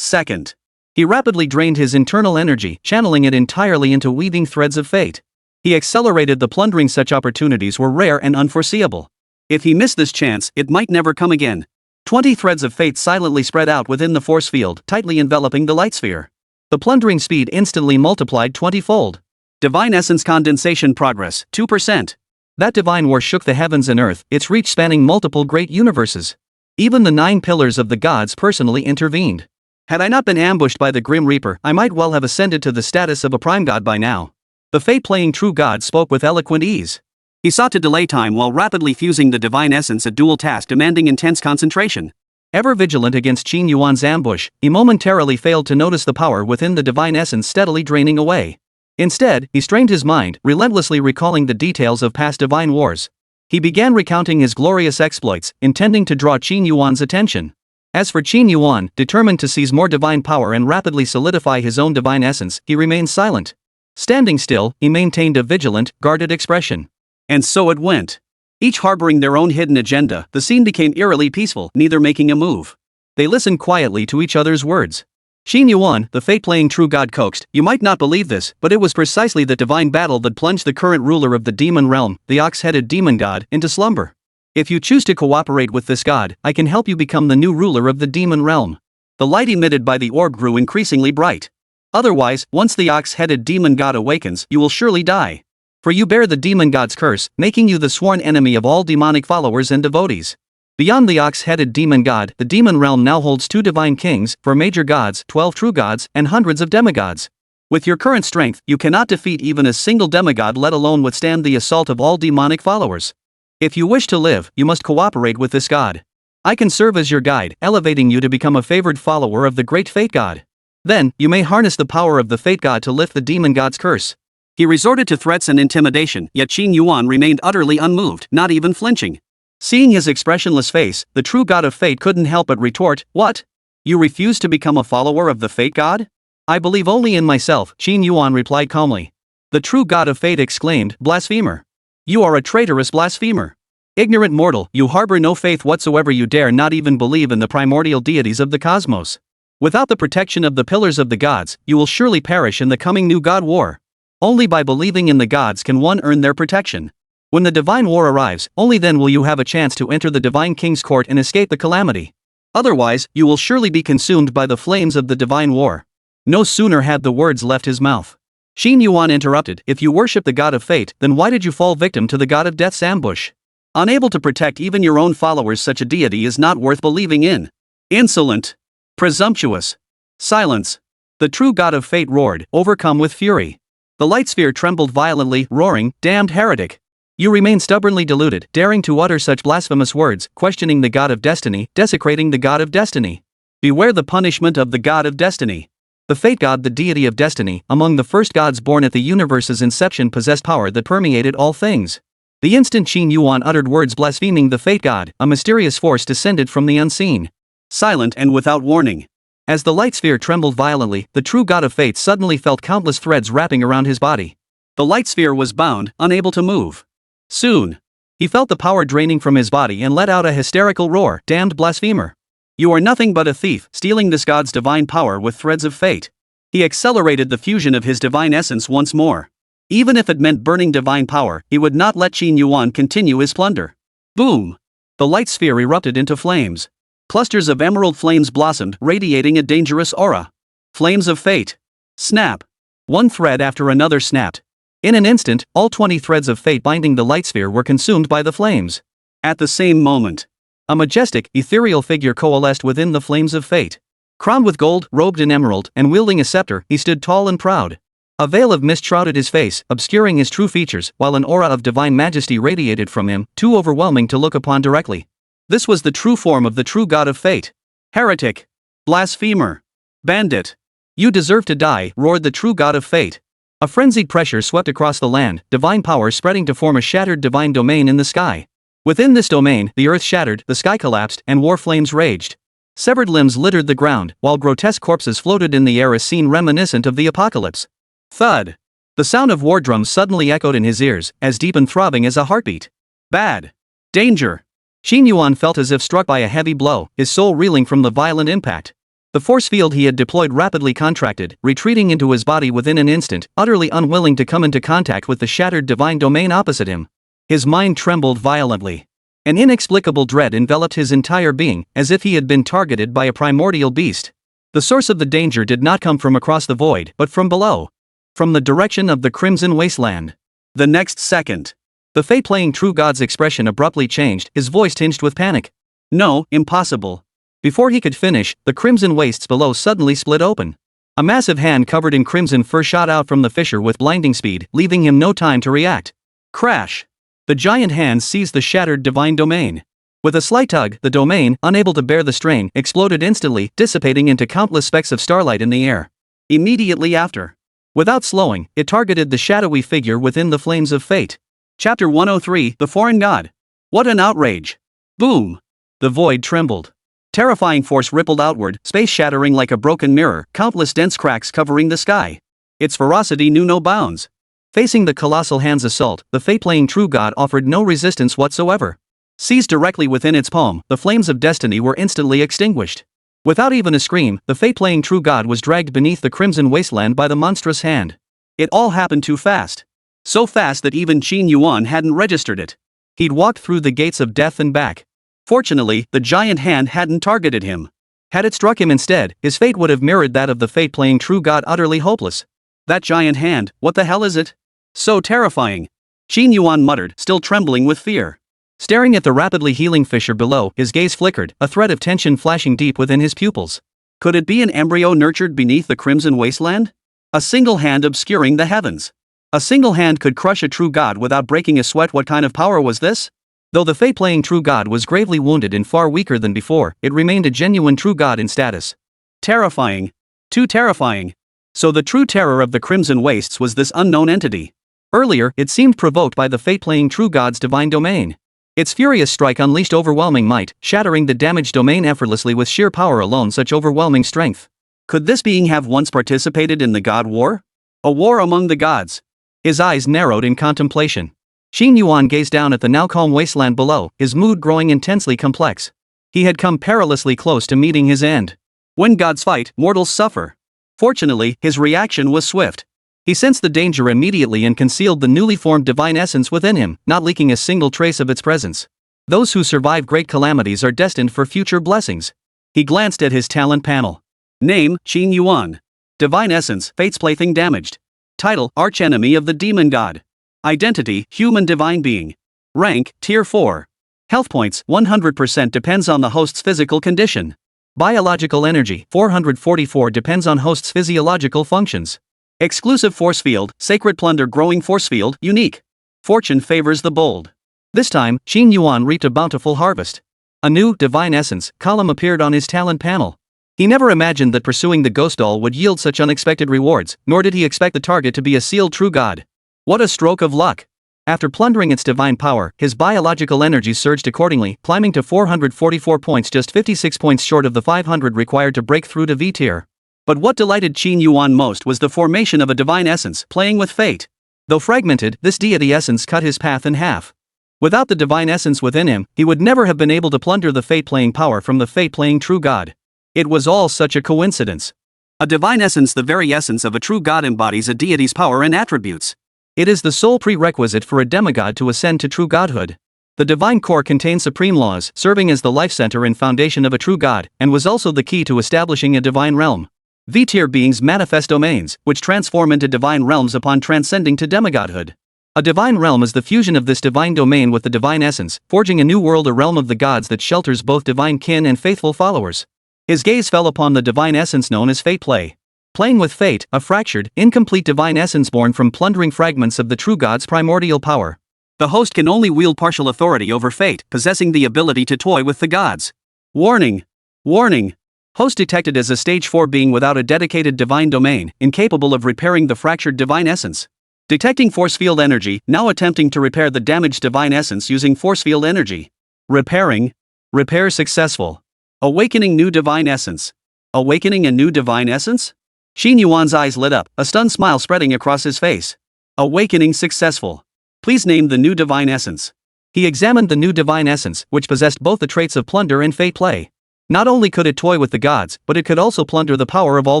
second, he rapidly drained his internal energy, channeling it entirely into weaving threads of fate. He accelerated the plundering. Such opportunities were rare and unforeseeable. If he missed this chance, it might never come again. 20 threads of fate silently spread out within the force field, tightly enveloping the light sphere. The plundering speed instantly multiplied 20-fold. Divine essence condensation progress, 2%. That divine war shook the heavens and earth, its reach spanning multiple great universes. Even the 9 pillars of the gods personally intervened. Had I not been ambushed by the Grim Reaper, I might well have ascended to the status of a prime god by now. The fate-playing true god spoke with eloquent ease. He sought to delay time while rapidly fusing the divine essence, a dual task demanding intense concentration. Ever vigilant against Qin Yuan's ambush, he momentarily failed to notice the power within the divine essence steadily draining away. Instead, he strained his mind, relentlessly recalling the details of past divine wars. He began recounting his glorious exploits, intending to draw Qin Yuan's attention. As for Qin Yuan, determined to seize more divine power and rapidly solidify his own divine essence, he remained silent. Standing still, he maintained a vigilant, guarded expression. And so it went. Each harboring their own hidden agenda, the scene became eerily peaceful, neither making a move. They listened quietly to each other's words. Qin Yuan, the fate-playing true god, coaxed, "You might not believe this, but it was precisely the divine battle that plunged the current ruler of the demon realm, the ox-headed demon god, into slumber. If you choose to cooperate with this god, I can help you become the new ruler of the demon realm." The light emitted by the orb grew increasingly bright. Otherwise, once the ox-headed demon god awakens, you will surely die. For you bear the demon god's curse, making you the sworn enemy of all demonic followers and devotees. Beyond the ox-headed demon god, the demon realm now holds 2 divine kings, 4 major gods, 12 true gods, and hundreds of demigods. With your current strength, you cannot defeat even a single demigod, let alone withstand the assault of all demonic followers. If you wish to live, you must cooperate with this god. I can serve as your guide, elevating you to become a favored follower of the great fate god. Then, you may harness the power of the fate god to lift the demon god's curse. He resorted to threats and intimidation, yet Qin Yuan remained utterly unmoved, not even flinching. Seeing his expressionless face, the true god of fate couldn't help but retort, "What? You refuse to become a follower of the fate god?" "I believe only in myself," Qin Yuan replied calmly. The true god of fate exclaimed, "Blasphemer! You are a traitorous blasphemer! Ignorant mortal, you harbor no faith whatsoever, you dare not even believe in the primordial deities of the cosmos. Without the protection of the pillars of the gods, you will surely perish in the coming new god war. Only by believing in the gods can one earn their protection. When the divine war arrives, only then will you have a chance to enter the divine king's court and escape the calamity. Otherwise, you will surely be consumed by the flames of the divine war." No sooner had the words left his mouth. Qin Yuan interrupted, "If you worship the god of fate, then why did you fall victim to the god of death's ambush? Unable to protect even your own followers, such a deity is not worth believing in. Insolent! Presumptuous! Silence!" The true god of fate roared, overcome with fury. The light sphere trembled violently, roaring, "Damned heretic! You remain stubbornly deluded, daring to utter such blasphemous words, questioning the god of destiny, desecrating the god of destiny. Beware the punishment of the god of destiny." The fate god, the deity of destiny, among the first gods born at the universe's inception, possessed power that permeated all things. The instant Qin Yuan uttered words blaspheming the fate god, a mysterious force descended from the unseen. Silent and without warning. As the light sphere trembled violently, the true god of fate suddenly felt countless threads wrapping around his body. The light sphere was bound, unable to move. Soon, he felt the power draining from his body and let out a hysterical roar, "Damned blasphemer! You are nothing but a thief, stealing this god's divine power with threads of fate." He accelerated the fusion of his divine essence once more. Even if it meant burning divine power, he would not let Qin Yuan continue his plunder. Boom! The light sphere erupted into flames. Clusters of emerald flames blossomed, radiating a dangerous aura. Flames of fate. Snap! One thread after another snapped. In an instant, all 20 threads of fate binding the light sphere were consumed by the flames. At the same moment, a majestic, ethereal figure coalesced within the flames of fate. Crowned with gold, robed in emerald, and wielding a scepter, he stood tall and proud. A veil of mist shrouded his face, obscuring his true features, while an aura of divine majesty radiated from him, too overwhelming to look upon directly. This was the true form of the true god of fate. "Heretic! Blasphemer! Bandit! You deserve to die," roared the true god of fate. A frenzied pressure swept across the land, divine power spreading to form a shattered divine domain in the sky. Within this domain, the earth shattered, the sky collapsed, and war flames raged. Severed limbs littered the ground, while grotesque corpses floated in the air, a scene reminiscent of the apocalypse. Thud! The sound of war drums suddenly echoed in his ears, as deep and throbbing as a heartbeat. Bad! Danger! Qin Yuan felt as if struck by a heavy blow, his soul reeling from the violent impact. The force field he had deployed rapidly contracted, retreating into his body within an instant, utterly unwilling to come into contact with the shattered divine domain opposite him. His mind trembled violently. An inexplicable dread enveloped his entire being, as if he had been targeted by a primordial beast. The source of the danger did not come from across the void, but from below. From the direction of the Crimson Wasteland. The next second, the fate-playing true god's expression abruptly changed, his voice tinged with panic. "No, impossible." Before he could finish, the crimson wastes below suddenly split open. A massive hand covered in crimson fur shot out from the fissure with blinding speed, leaving him no time to react. Crash! The giant hand seized the shattered divine domain. With a slight tug, the domain, unable to bear the strain, exploded instantly, dissipating into countless specks of starlight in the air. Immediately after, without slowing, it targeted the shadowy figure within the flames of fate. Chapter 103, The Foreign God. What an outrage! Boom! The void trembled. Terrifying force rippled outward, space shattering like a broken mirror, countless dense cracks covering the sky. Its ferocity knew no bounds. Facing the colossal hand's assault, the fate-playing true god offered no resistance whatsoever. Seized directly within its palm, the flames of destiny were instantly extinguished. Without even a scream, the fate-playing true god was dragged beneath the crimson wasteland by the monstrous hand. It all happened too fast. So fast that even Qin Yuan hadn't registered it. He'd walked through the gates of death and back. Fortunately, the giant hand hadn't targeted him. Had it struck him instead, his fate would have mirrored that of the fate-playing true god, utterly hopeless. That giant hand, what the hell is it? So terrifying. Qin Yuan muttered, still trembling with fear. Staring at the rapidly healing fissure below, his gaze flickered, a thread of tension flashing deep within his pupils. Could it be an embryo nurtured beneath the crimson wasteland? A single hand obscuring the heavens. A single hand could crush a true god without breaking a sweat. What kind of power was this? Though the fate-playing true god was gravely wounded and far weaker than before, it remained a genuine true god in status. Terrifying. Too terrifying. So the true terror of the Crimson Wastes was this unknown entity. Earlier, it seemed provoked by the fate-playing true god's divine domain. Its furious strike unleashed overwhelming might, shattering the damaged domain effortlessly with sheer power alone. Such overwhelming strength. Could this being have once participated in the god war? A war among the gods? His eyes narrowed in contemplation. Qin Yuan gazed down at the now calm wasteland below, his mood growing intensely complex. He had come perilously close to meeting his end. When gods fight, mortals suffer. Fortunately, his reaction was swift. He sensed the danger immediately and concealed the newly formed divine essence within him, not leaking a single trace of its presence. Those who survive great calamities are destined for future blessings. He glanced at his talent panel. Name, Qin Yuan. Divine essence, Fate's plaything damaged. Title, archenemy of the demon god. Identity, human divine being. Rank, tier 4. Health points, 100% depends on the host's physical condition. Biological energy, 444 depends on host's physiological functions. Exclusive force field, sacred plunder growing force field, unique. Fortune favors the bold. This time, Qin Yuan reaped a bountiful harvest. A new, divine essence, column appeared on his talent panel. He never imagined that pursuing the ghost doll would yield such unexpected rewards, nor did he expect the target to be a sealed true god. What a stroke of luck! After plundering its divine power, his biological energy surged accordingly, climbing to 444 points, just 56 points short of the 500 required to break through to V tier. But what delighted Qin Yuan most was the formation of a divine essence, playing with fate. Though fragmented, this deity essence cut his path in half. Without the divine essence within him, he would never have been able to plunder the fate-playing power from the fate-playing true god. It was all such a coincidence. A divine essence, the very essence of a true god, embodies a deity's power and attributes. It is the sole prerequisite for a demigod to ascend to true godhood. The divine core contains supreme laws, serving as the life center and foundation of a true god, and was also the key to establishing a divine realm. V-tier beings manifest domains, which transform into divine realms upon transcending to demigodhood. A divine realm is the fusion of this divine domain with the divine essence, forging a new world, a realm of the gods that shelters both divine kin and faithful followers. His gaze fell upon the divine essence known as fate play. Playing with fate, a fractured, incomplete divine essence born from plundering fragments of the true god's primordial power. The host can only wield partial authority over fate, possessing the ability to toy with the gods. Warning! Warning! Host detected as a stage 4 being without a dedicated divine domain, incapable of repairing the fractured divine essence. Detecting force field energy, now attempting to repair the damaged divine essence using force field energy. Repairing. Repair successful. Awakening new divine essence. Awakening a new divine essence? Qin Yuan's eyes lit up, a stunned smile spreading across his face. Awakening successful. Please name the new divine essence. He examined the new divine essence, which possessed both the traits of plunder and fate play. Not only could it toy with the gods, but it could also plunder the power of all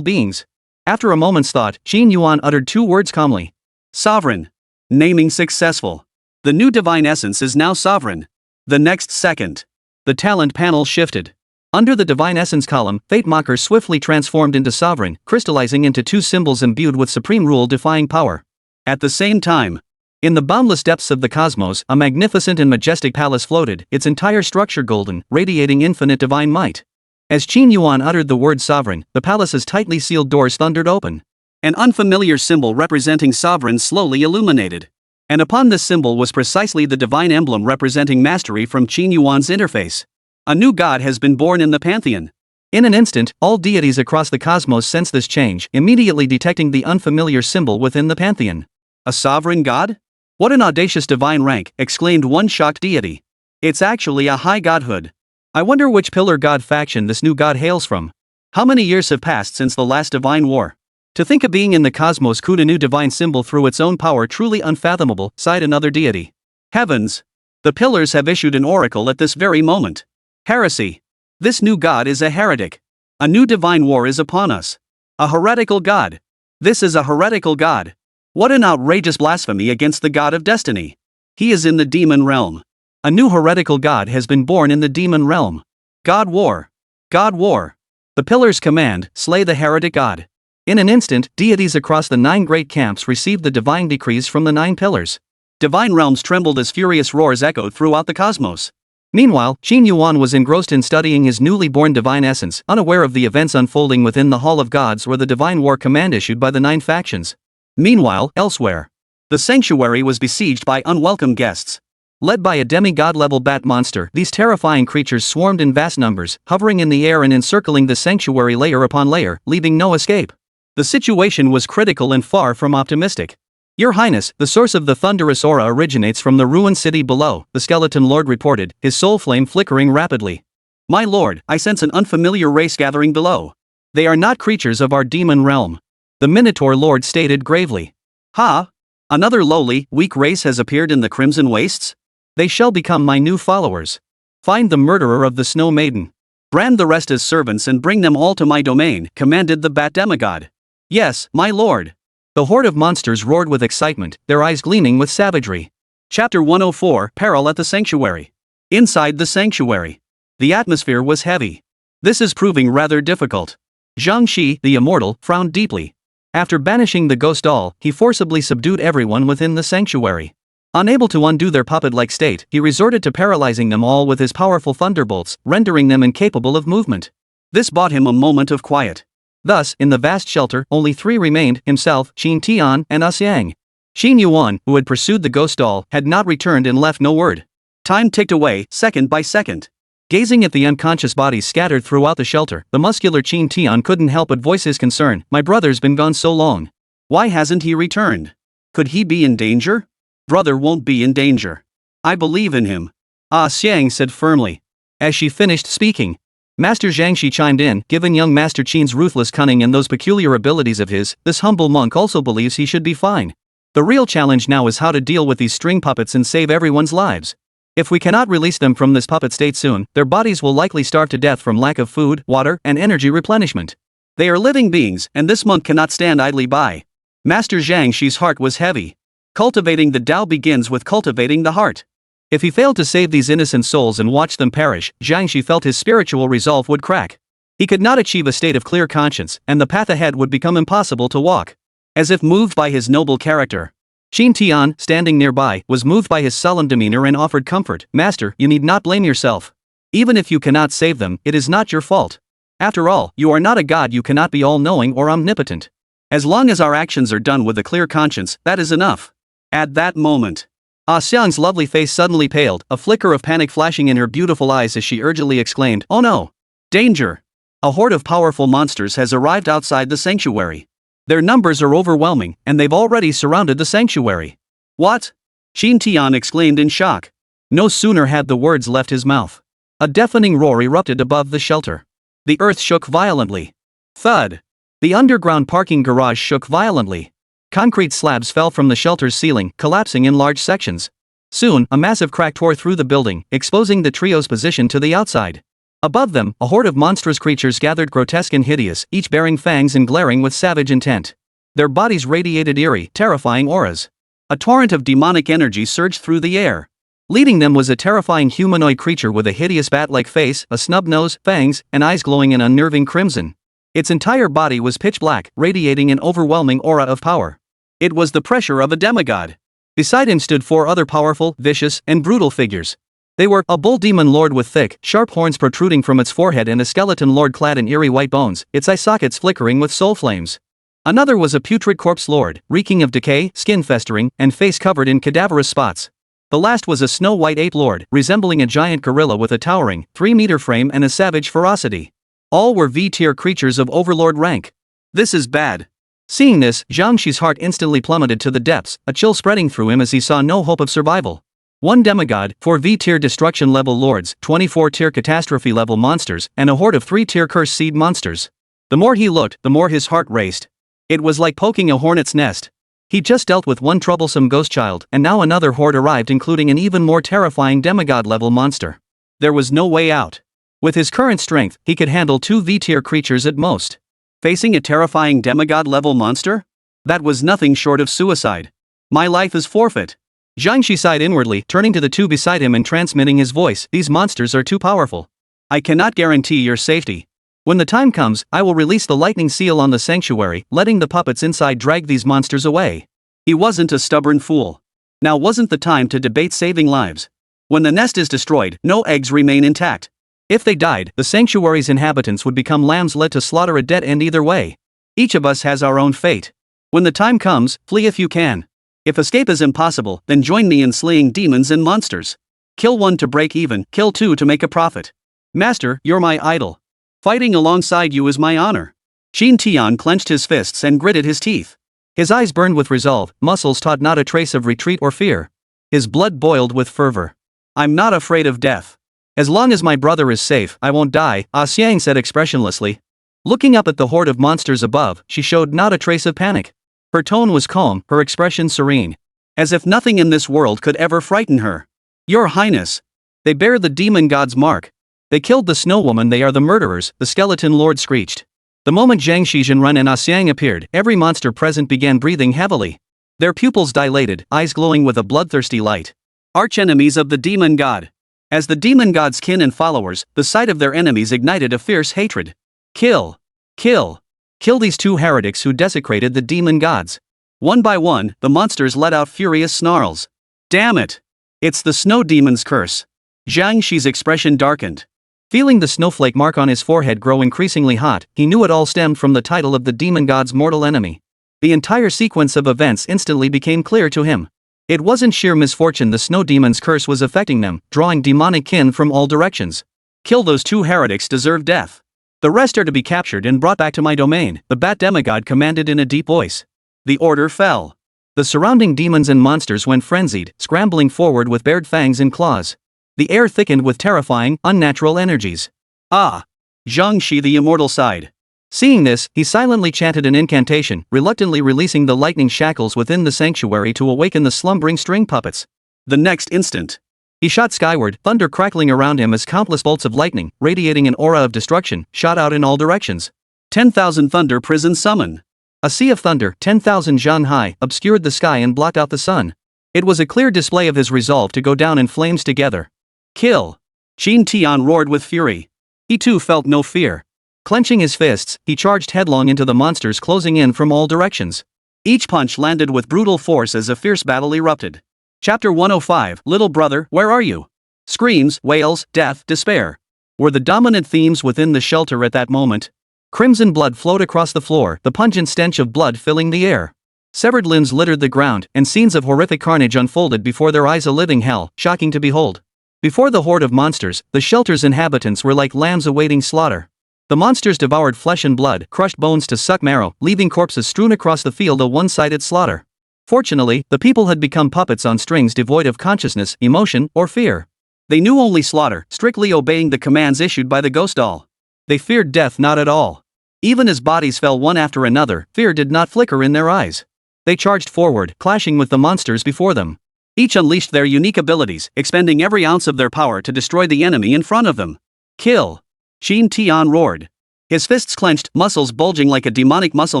beings. After a moment's thought, Qin Yuan uttered 2 words calmly. Sovereign. Naming successful. The new divine essence is now sovereign. The next second, the talent panel shifted. Under the divine essence column, Fate Mocker swiftly transformed into sovereign, crystallizing into 2 symbols imbued with supreme rule-defying power. At the same time, in the boundless depths of the cosmos, a magnificent and majestic palace floated, its entire structure golden, radiating infinite divine might. As Qin Yuan uttered the word sovereign, the palace's tightly sealed doors thundered open. An unfamiliar symbol representing sovereign slowly illuminated. And upon this symbol was precisely the divine emblem representing mastery from Qin Yuan's interface. A new god has been born in the pantheon. In an instant, all deities across the cosmos sensed this change, immediately detecting the unfamiliar symbol within the pantheon. A sovereign god? What an audacious divine rank, exclaimed one shocked deity. It's actually a high godhood. I wonder which pillar god faction this new god hails from. How many years have passed since the last divine war? To think a being in the cosmos could a new divine symbol through its own power, truly unfathomable, sighed another deity. Heavens! The pillars have issued an oracle at this very moment. Heresy! This new god is a heretic. A new divine war is upon us. A heretical god. This is a heretical god. What an outrageous blasphemy against the god of destiny. He is in the demon realm. A new heretical god has been born in the demon realm. God war. God war. The pillars command, slay the heretic god. In an instant, deities across the 9 great camps received the divine decrees from the 9 pillars. Divine realms trembled as furious roars echoed throughout the cosmos. Meanwhile, Qin Yuan was engrossed in studying his newly born divine essence, unaware of the events unfolding within the Hall of Gods or the divine war command issued by the 9 factions. Meanwhile, elsewhere, the sanctuary was besieged by unwelcome guests. Led by a demigod-level bat monster, these terrifying creatures swarmed in vast numbers, hovering in the air and encircling the sanctuary layer upon layer, leaving no escape. The situation was critical and far from optimistic. Your Highness, the source of the thunderous aura originates from the ruined city below, the skeleton lord reported, his soul flame flickering rapidly. My lord, I sense an unfamiliar race gathering below. They are not creatures of our demon realm. The Minotaur lord stated gravely. Ha! Another lowly, weak race has appeared in the Crimson Wastes? They shall become my new followers. Find the murderer of the Snow Maiden. Brand the rest as servants and bring them all to my domain, commanded the bat demigod. Yes, my lord. The horde of monsters roared with excitement, their eyes gleaming with savagery. Chapter 104, Peril at the Sanctuary. Inside the sanctuary. The atmosphere was heavy. This is proving rather difficult. Zhang Shi, the immortal, frowned deeply. After banishing the ghost doll, he forcibly subdued everyone within the sanctuary. Unable to undo their puppet-like state, he resorted to paralyzing them all with his powerful thunderbolts, rendering them incapable of movement. This bought him a moment of quiet. Thus, in the vast shelter, only 3 remained, himself, Qin Tian, and Xiang. Qin Yuan, who had pursued the ghost doll, had not returned and left no word. Time ticked away, second by second. Gazing at the unconscious bodies scattered throughout the shelter, the muscular Qin Tian couldn't help but voice his concern. My brother's been gone so long. Why hasn't he returned? Could he be in danger? Brother won't be in danger. I believe in him. Xiang said firmly. As she finished speaking, Master Zhangxi chimed in. Given young Master Qin's ruthless cunning and those peculiar abilities of his, this humble monk also believes he should be fine. The real challenge now is how to deal with these string puppets and save everyone's lives. If we cannot release them from this puppet state soon, their bodies will likely starve to death from lack of food, water, and energy replenishment. They are living beings, and this monk cannot stand idly by. Master Zhangxi's heart was heavy. Cultivating the Tao begins with cultivating the heart. If he failed to save these innocent souls and watch them perish, Zhangxi felt his spiritual resolve would crack. He could not achieve a state of clear conscience, and the path ahead would become impossible to walk. As if moved by his noble character, Qin Tian, standing nearby, was moved by his solemn demeanor and offered comfort. Master, you need not blame yourself. Even if you cannot save them, it is not your fault. After all, you are not a god, you cannot be all-knowing or omnipotent. As long as our actions are done with a clear conscience, that is enough. At that moment, Xiang's lovely face suddenly paled, a flicker of panic flashing in her beautiful eyes as she urgently exclaimed, "Oh no! Danger! A horde of powerful monsters has arrived outside the sanctuary. Their numbers are overwhelming, and they've already surrounded the sanctuary." What? Qin Tian exclaimed in shock. No sooner had the words left his mouth. A deafening roar erupted above the shelter. The earth shook violently. Thud! The underground parking garage shook violently. Concrete slabs fell from the shelter's ceiling, collapsing in large sections. Soon, a massive crack tore through the building, exposing the trio's position to the outside. Above them, a horde of monstrous creatures gathered, grotesque and hideous, each bearing fangs and glaring with savage intent. Their bodies radiated eerie, terrifying auras. A torrent of demonic energy surged through the air. Leading them was a terrifying humanoid creature with a hideous bat-like face, a snub nose, fangs, and eyes glowing an unnerving crimson. Its entire body was pitch black, radiating an overwhelming aura of power. It was the pressure of a demigod. Beside him stood 4 other powerful, vicious, and brutal figures. They were a bull demon lord with thick, sharp horns protruding from its forehead and a skeleton lord clad in eerie white bones, its eye sockets flickering with soul flames. Another was a putrid corpse lord, reeking of decay, skin festering, and face covered in cadaverous spots. The last was a snow-white ape lord, resembling a giant gorilla with a towering, 3-meter frame and a savage ferocity. All were V-tier creatures of overlord rank. This is bad. Seeing this, Zhangxi's heart instantly plummeted to the depths, a chill spreading through him as he saw no hope of survival. 1 demigod, 4 V-tier destruction-level lords, 24-tier catastrophe-level monsters, and a horde of 3-tier curse seed monsters. The more he looked, the more his heart raced. It was like poking a hornet's nest. He'd just dealt with 1 troublesome ghost child, and now another horde arrived, including an even more terrifying demigod-level monster. There was no way out. With his current strength, he could handle 2 V-tier creatures at most. Facing a terrifying demigod-level monster? That was nothing short of suicide. My life is forfeit. Zhangxi sighed inwardly, turning to the 2 beside him and transmitting his voice. These monsters are too powerful. I cannot guarantee your safety. When the time comes, I will release the lightning seal on the sanctuary, letting the puppets inside drag these monsters away. He wasn't a stubborn fool. Now wasn't the time to debate saving lives. When the nest is destroyed, no eggs remain intact. If they died, the sanctuary's inhabitants would become lambs led to slaughter, a dead end either way. Each of us has our own fate. When the time comes, flee if you can. If escape is impossible, then join me in slaying demons and monsters. Kill one to break even, kill two to make a profit. Master, you're my idol. Fighting alongside you is my honor. Qin Tian clenched his fists and gritted his teeth. His eyes burned with resolve, muscles taut not a trace of retreat or fear. His blood boiled with fervor. I'm not afraid of death. As long as my brother is safe, I won't die, Ah Xiang said expressionlessly. Looking up at the horde of monsters above, she showed not a trace of panic. Her tone was calm, her expression serene. As if nothing in this world could ever frighten her. Your Highness. They bear the demon god's mark. They killed the snow woman, they are the murderers, the skeleton lord screeched. The moment Zhang Shizhen and Ah Xiang appeared, every monster present began breathing heavily. Their pupils dilated, eyes glowing with a bloodthirsty light. Archenemies of the demon god. As the demon god's kin and followers, the sight of their enemies ignited a fierce hatred. Kill! Kill! Kill these two heretics who desecrated the demon gods. One by one, the monsters let out furious snarls. Damn it! It's the snow demon's curse. Zhang Shi's expression darkened. Feeling the snowflake mark on his forehead grow increasingly hot, he knew it all stemmed from the title of the demon god's mortal enemy. The entire sequence of events instantly became clear to him. It wasn't sheer misfortune the snow demon's curse was affecting them, drawing demonic kin from all directions. Kill those two heretics, deserve death. The rest are to be captured and brought back to my domain, the bat demigod commanded in a deep voice. The order fell. The surrounding demons and monsters went frenzied, scrambling forward with bared fangs and claws. The air thickened with terrifying, unnatural energies. Ah! Zhang Shi the immortal sighed. Seeing this, he silently chanted an incantation, reluctantly releasing the lightning shackles within the sanctuary to awaken the slumbering string puppets. The next instant, he shot skyward, thunder crackling around him as countless bolts of lightning, radiating an aura of destruction, shot out in all directions. 10,000 thunder prison summon. A sea of thunder, 10,000 zhan high, obscured the sky and blocked out the sun. It was a clear display of his resolve to go down in flames together. Kill! Qin Tian roared with fury. He too felt no fear. Clenching his fists, he charged headlong into the monsters closing in from all directions. Each punch landed with brutal force as a fierce battle erupted. Chapter 105, Little Brother, Where Are You? Screams, wails, death, despair were the dominant themes within the shelter at that moment. Crimson blood flowed across the floor, the pungent stench of blood filling the air. Severed limbs littered the ground, and scenes of horrific carnage unfolded before their eyes, a living hell, shocking to behold. Before the horde of monsters, the shelter's inhabitants were like lambs awaiting slaughter. The monsters devoured flesh and blood, crushed bones to suck marrow, leaving corpses strewn across the field, a one-sided slaughter. Fortunately, the people had become puppets on strings devoid of consciousness, emotion, or fear. They knew only slaughter, strictly obeying the commands issued by the ghost doll. They feared death not at all. Even as bodies fell one after another, fear did not flicker in their eyes. They charged forward, clashing with the monsters before them. Each unleashed their unique abilities, expending every ounce of their power to destroy the enemy in front of them. Kill! Qin Tian roared. His fists clenched, muscles bulging like a demonic muscle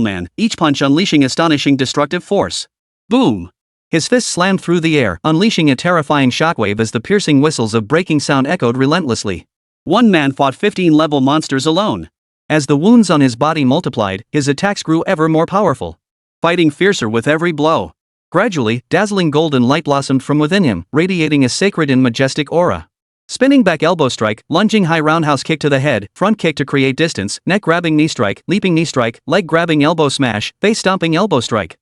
man, each punch unleashing astonishing destructive force. Boom! His fists slammed through the air, unleashing a terrifying shockwave as the piercing whistles of breaking sound echoed relentlessly. One man fought 15-level monsters alone. As the wounds on his body multiplied, his attacks grew ever more powerful. Fighting fiercer with every blow. Gradually, dazzling golden light blossomed from within him, radiating a sacred and majestic aura. Spinning back elbow strike, lunging high roundhouse kick to the head, front kick to create distance, neck grabbing knee strike, leaping knee strike, leg grabbing elbow smash, face stomping elbow strike.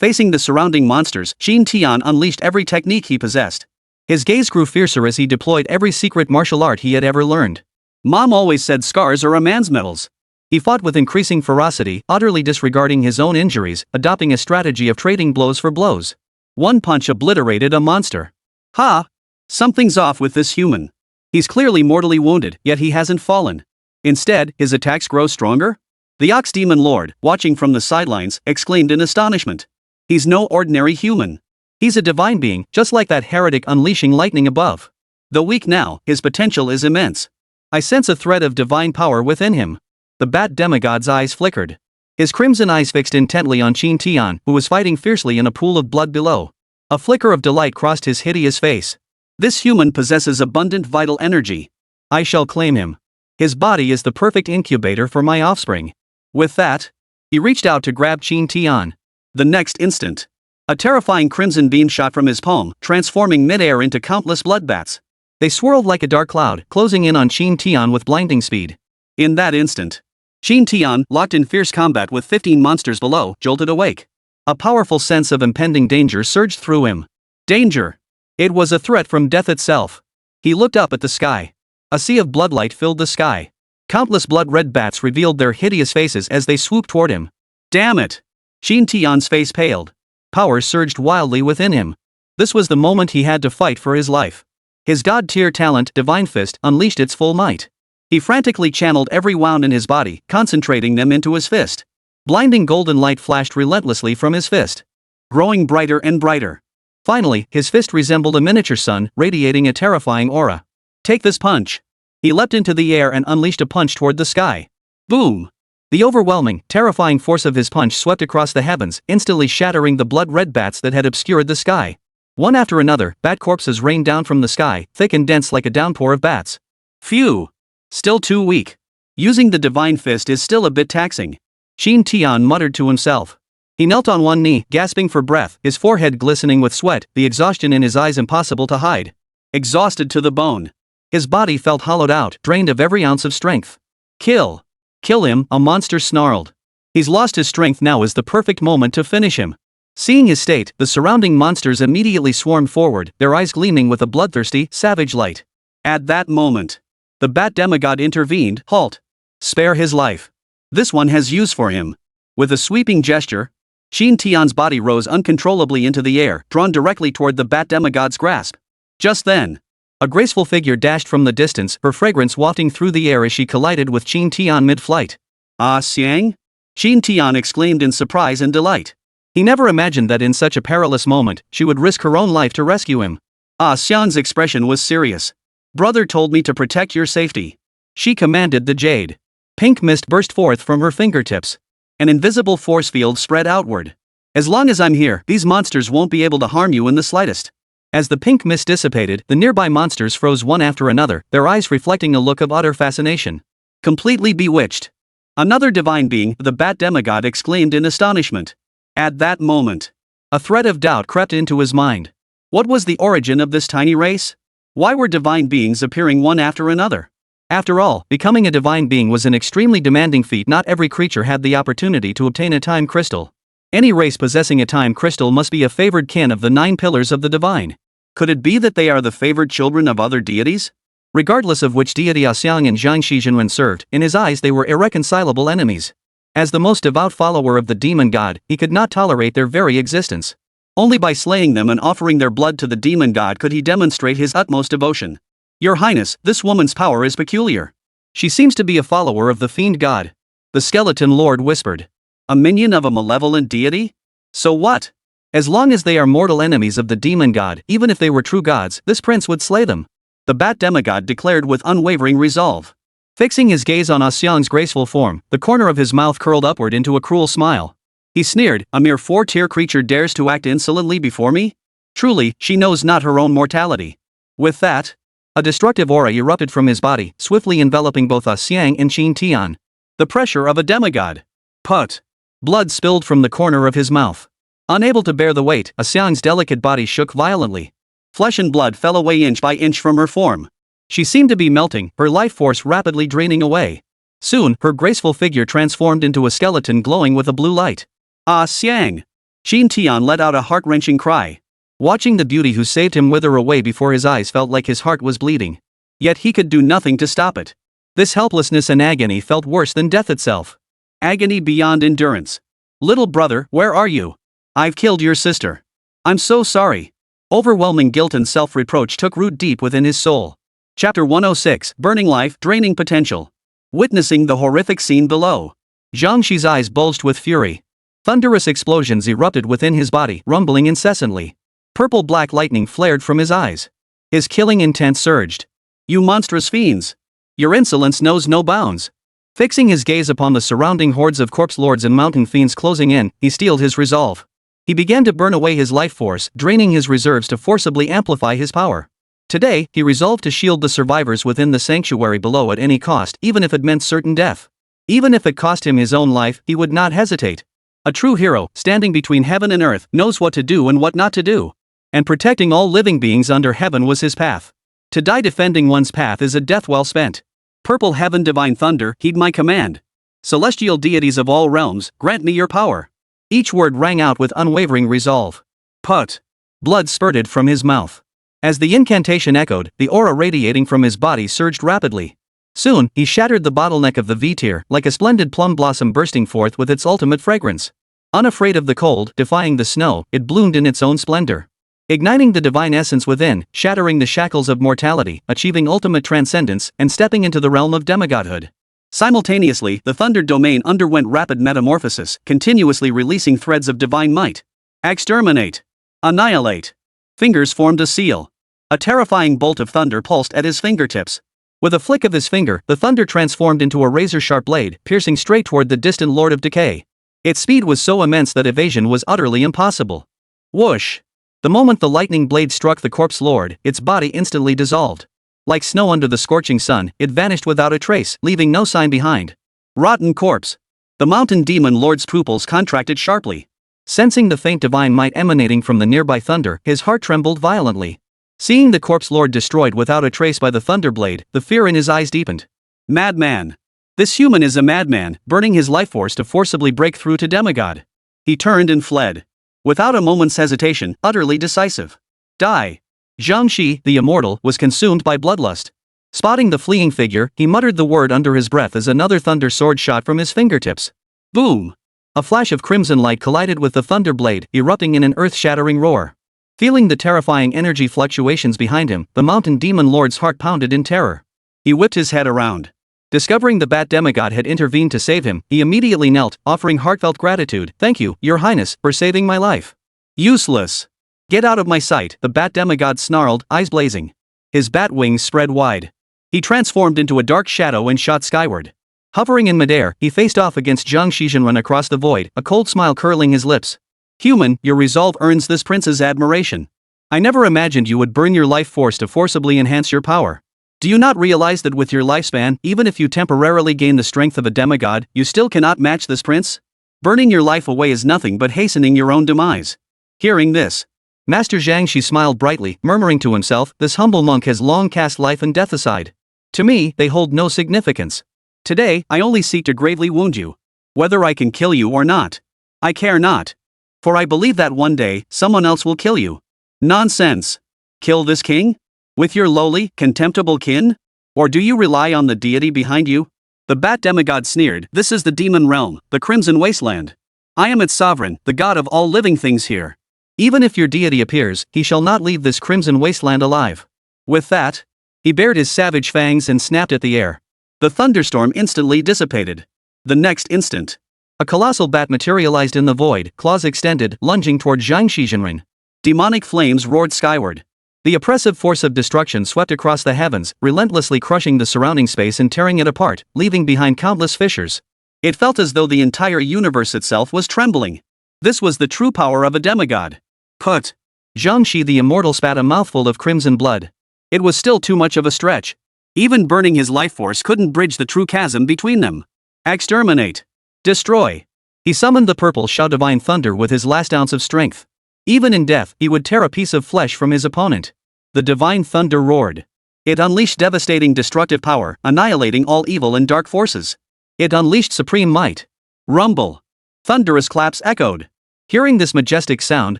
Facing the surrounding monsters, Qin Tian unleashed every technique he possessed. His gaze grew fiercer as he deployed every secret martial art he had ever learned. Mom always said scars are a man's medals. He fought with increasing ferocity, utterly disregarding his own injuries, adopting a strategy of trading blows for blows. One punch obliterated a monster. Ha! Something's off with this human. He's clearly mortally wounded, yet he hasn't fallen. Instead, his attacks grow stronger? The Ox Demon Lord, watching from the sidelines, exclaimed in astonishment. He's no ordinary human. He's a divine being, just like that heretic unleashing lightning above. Though weak now, his potential is immense. I sense a thread of divine power within him. The bat demigod's eyes flickered. His crimson eyes fixed intently on Qin Tian, who was fighting fiercely in a pool of blood below. A flicker of delight crossed his hideous face. This human possesses abundant vital energy. I shall claim him. His body is the perfect incubator for my offspring. With that, he reached out to grab Qin Tian. The next instant, a terrifying crimson beam shot from his palm, transforming midair into countless blood bats. They swirled like a dark cloud, closing in on Qin Tian with blinding speed. In that instant, Qin Tian, locked in fierce combat with 15 monsters below, jolted awake. A powerful sense of impending danger surged through him. Danger! It was a threat from death itself. He looked up at the sky. A sea of bloodlight filled the sky. Countless blood-red bats revealed their hideous faces as they swooped toward him. Damn it! Qin Tian's face paled. Power surged wildly within him. This was the moment he had to fight for his life. His god-tier talent, Divine Fist, unleashed its full might. He frantically channeled every wound in his body, concentrating them into his fist. Blinding golden light flashed relentlessly from his fist, growing brighter and brighter. Finally, his fist resembled a miniature sun, radiating a terrifying aura. Take this punch! He leapt into the air and unleashed a punch toward the sky. Boom! The overwhelming, terrifying force of his punch swept across the heavens, instantly shattering the blood-red bats that had obscured the sky. One after another, bat corpses rained down from the sky, thick and dense like a downpour of bats. Phew! Still too weak. Using the Divine Fist is still a bit taxing. Qin Tian muttered to himself. He knelt on one knee, gasping for breath, his forehead glistening with sweat, the exhaustion in his eyes impossible to hide. Exhausted to the bone. His body felt hollowed out, drained of every ounce of strength. Kill! Kill him, a monster snarled. He's lost his strength, now is the perfect moment to finish him. Seeing his state, the surrounding monsters immediately swarmed forward, their eyes gleaming with a bloodthirsty, savage light. At that moment, the bat demigod intervened. Halt! Spare his life. This one has use for him. With a sweeping gesture, Qin Tian's body rose uncontrollably into the air, drawn directly toward the bat demigod's grasp. Just then, a graceful figure dashed from the distance, her fragrance wafting through the air as she collided with Qin Tian mid-flight. Ah, Xiang? Qin Tian exclaimed in surprise and delight. He never imagined that in such a perilous moment, she would risk her own life to rescue him. Ah Xiang's expression was serious. Brother told me to protect your safety. She commanded the jade. Pink mist burst forth from her fingertips. An invisible force field spread outward. As long as I'm here, these monsters won't be able to harm you in the slightest. As the pink mist dissipated, the nearby monsters froze one after another, their eyes reflecting a look of utter fascination. Completely bewitched. Another divine being, the bat demigod, exclaimed in astonishment. At that moment, a thread of doubt crept into his mind. What was the origin of this tiny race? Why were divine beings appearing one after another? After all, becoming a divine being was an extremely demanding feat. Not every creature had the opportunity to obtain a time crystal. Any race possessing a time crystal must be a favored kin of the 9 pillars of the divine. Could it be that they are the favored children of other deities? Regardless of which deity Xiang and Zhang Shizhenwen served, in his eyes they were irreconcilable enemies. As the most devout follower of the demon god, he could not tolerate their very existence. Only by slaying them and offering their blood to the demon god could he demonstrate his utmost devotion. Your Highness, this woman's power is peculiar. She seems to be a follower of the fiend god. The skeleton lord whispered. A minion of a malevolent deity? So what? As long as they are mortal enemies of the demon god, even if they were true gods, this prince would slay them. The bat demigod declared with unwavering resolve. Fixing his gaze on Xiang's graceful form, the corner of his mouth curled upward into a cruel smile. He sneered, a mere 4-tier creature dares to act insolently before me? Truly, she knows not her own mortality. With that, a destructive aura erupted from his body, swiftly enveloping both Xiang and Qin Tian. The pressure of a demigod. Put. Blood spilled from the corner of his mouth. Unable to bear the weight, Xiang's delicate body shook violently. Flesh and blood fell away inch by inch from her form. She seemed to be melting, her life force rapidly draining away. Soon, her graceful figure transformed into a skeleton glowing with a blue light. Ah Xiang! Qin Tian let out a heart-wrenching cry. Watching the beauty who saved him wither away before his eyes felt like his heart was bleeding. Yet he could do nothing to stop it. This helplessness and agony felt worse than death itself. Agony beyond endurance. Little brother, where are you? I've killed your sister. I'm so sorry. Overwhelming guilt and self-reproach took root deep within his soul. Chapter 106, Burning Life, Draining Potential. Witnessing the horrific scene below, Zhang Shi's eyes bulged with fury. Thunderous explosions erupted within his body, rumbling incessantly. Purple-black lightning flared from his eyes. His killing intent surged. You monstrous fiends! Your insolence knows no bounds. Fixing his gaze upon the surrounding hordes of corpse lords and mountain fiends closing in, he steeled his resolve. He began to burn away his life force, draining his reserves to forcibly amplify his power. Today, he resolved to shield the survivors within the sanctuary below at any cost, even if it meant certain death. Even if it cost him his own life, he would not hesitate. A true hero, standing between heaven and earth, knows what to do and what not to do. And protecting all living beings under heaven was his path. To die defending one's path is a death well spent. Purple heaven, divine thunder, heed my command. Celestial deities of all realms, grant me your power. Each word rang out with unwavering resolve. Put. Blood spurted from his mouth. As the incantation echoed, the aura radiating from his body surged rapidly. Soon, he shattered the bottleneck of the V-tier, like a splendid plum blossom bursting forth with its ultimate fragrance. Unafraid of the cold, defying the snow, it bloomed in its own splendor. Igniting the divine essence within, shattering the shackles of mortality, achieving ultimate transcendence, and stepping into the realm of demigodhood. Simultaneously, the Thunder domain underwent rapid metamorphosis, continuously releasing threads of divine might. Exterminate. Annihilate. Fingers formed a seal. A terrifying bolt of thunder pulsed at his fingertips. With a flick of his finger, the thunder transformed into a razor-sharp blade, piercing straight toward the distant Lord of Decay. Its speed was so immense that evasion was utterly impossible. Whoosh! The moment the lightning blade struck the corpse lord, its body instantly dissolved. Like snow under the scorching sun, it vanished without a trace, leaving no sign behind. Rotten corpse. The mountain demon lord's pupils contracted sharply. Sensing the faint divine might emanating from the nearby thunder, his heart trembled violently. Seeing the corpse lord destroyed without a trace by the thunderblade, the fear in his eyes deepened. Madman. This human is a madman, burning his life force to forcibly break through to demigod. He turned and fled. Without a moment's hesitation, utterly decisive. Die. Zhang Shi, the immortal, was consumed by bloodlust. Spotting the fleeing figure, he muttered the word under his breath as another thunder sword shot from his fingertips. Boom! A flash of crimson light collided with the thunder blade, erupting in an earth-shattering roar. Feeling the terrifying energy fluctuations behind him, the mountain demon lord's heart pounded in terror. He whipped his head around. Discovering the bat demigod had intervened to save him, he immediately knelt, offering heartfelt gratitude. Thank you, your highness, for saving my life. Useless. Get out of my sight, the bat demigod snarled, eyes blazing. His bat wings spread wide. He transformed into a dark shadow and shot skyward. Hovering in midair, he faced off against Zhang Shizhenren across the void, a cold smile curling his lips. Human, your resolve earns this prince's admiration. I never imagined you would burn your life force to forcibly enhance your power. Do you not realize that with your lifespan, even if you temporarily gain the strength of a demigod, you still cannot match this prince? Burning your life away is nothing but hastening your own demise. Hearing this, Master Zhang Shi smiled brightly, murmuring to himself, this humble monk has long cast life and death aside. To me, they hold no significance. Today, I only seek to gravely wound you. Whether I can kill you or not, I care not. For I believe that one day, someone else will kill you. Nonsense. Kill this king? With your lowly, contemptible kin? Or do you rely on the deity behind you? The bat demigod sneered, this is the demon realm, the crimson wasteland. I am its sovereign, the god of all living things here. Even if your deity appears, he shall not leave this crimson wasteland alive. With that, he bared his savage fangs and snapped at the air. The thunderstorm instantly dissipated. The next instant, a colossal bat materialized in the void, claws extended, lunging toward Zhang Shizhenren. Demonic flames roared skyward. The oppressive force of destruction swept across the heavens, relentlessly crushing the surrounding space and tearing it apart, leaving behind countless fissures. It felt as though the entire universe itself was trembling. This was the true power of a demigod. Put. Zhang Shi the immortal spat a mouthful of crimson blood. It was still too much of a stretch. Even burning his life force couldn't bridge the true chasm between them. Exterminate. Destroy. He summoned the purple Shao divine thunder with his last ounce of strength. Even in death, he would tear a piece of flesh from his opponent. The divine thunder roared. It unleashed devastating destructive power, annihilating all evil and dark forces. It unleashed supreme might. Rumble. Thunderous claps echoed. Hearing this majestic sound,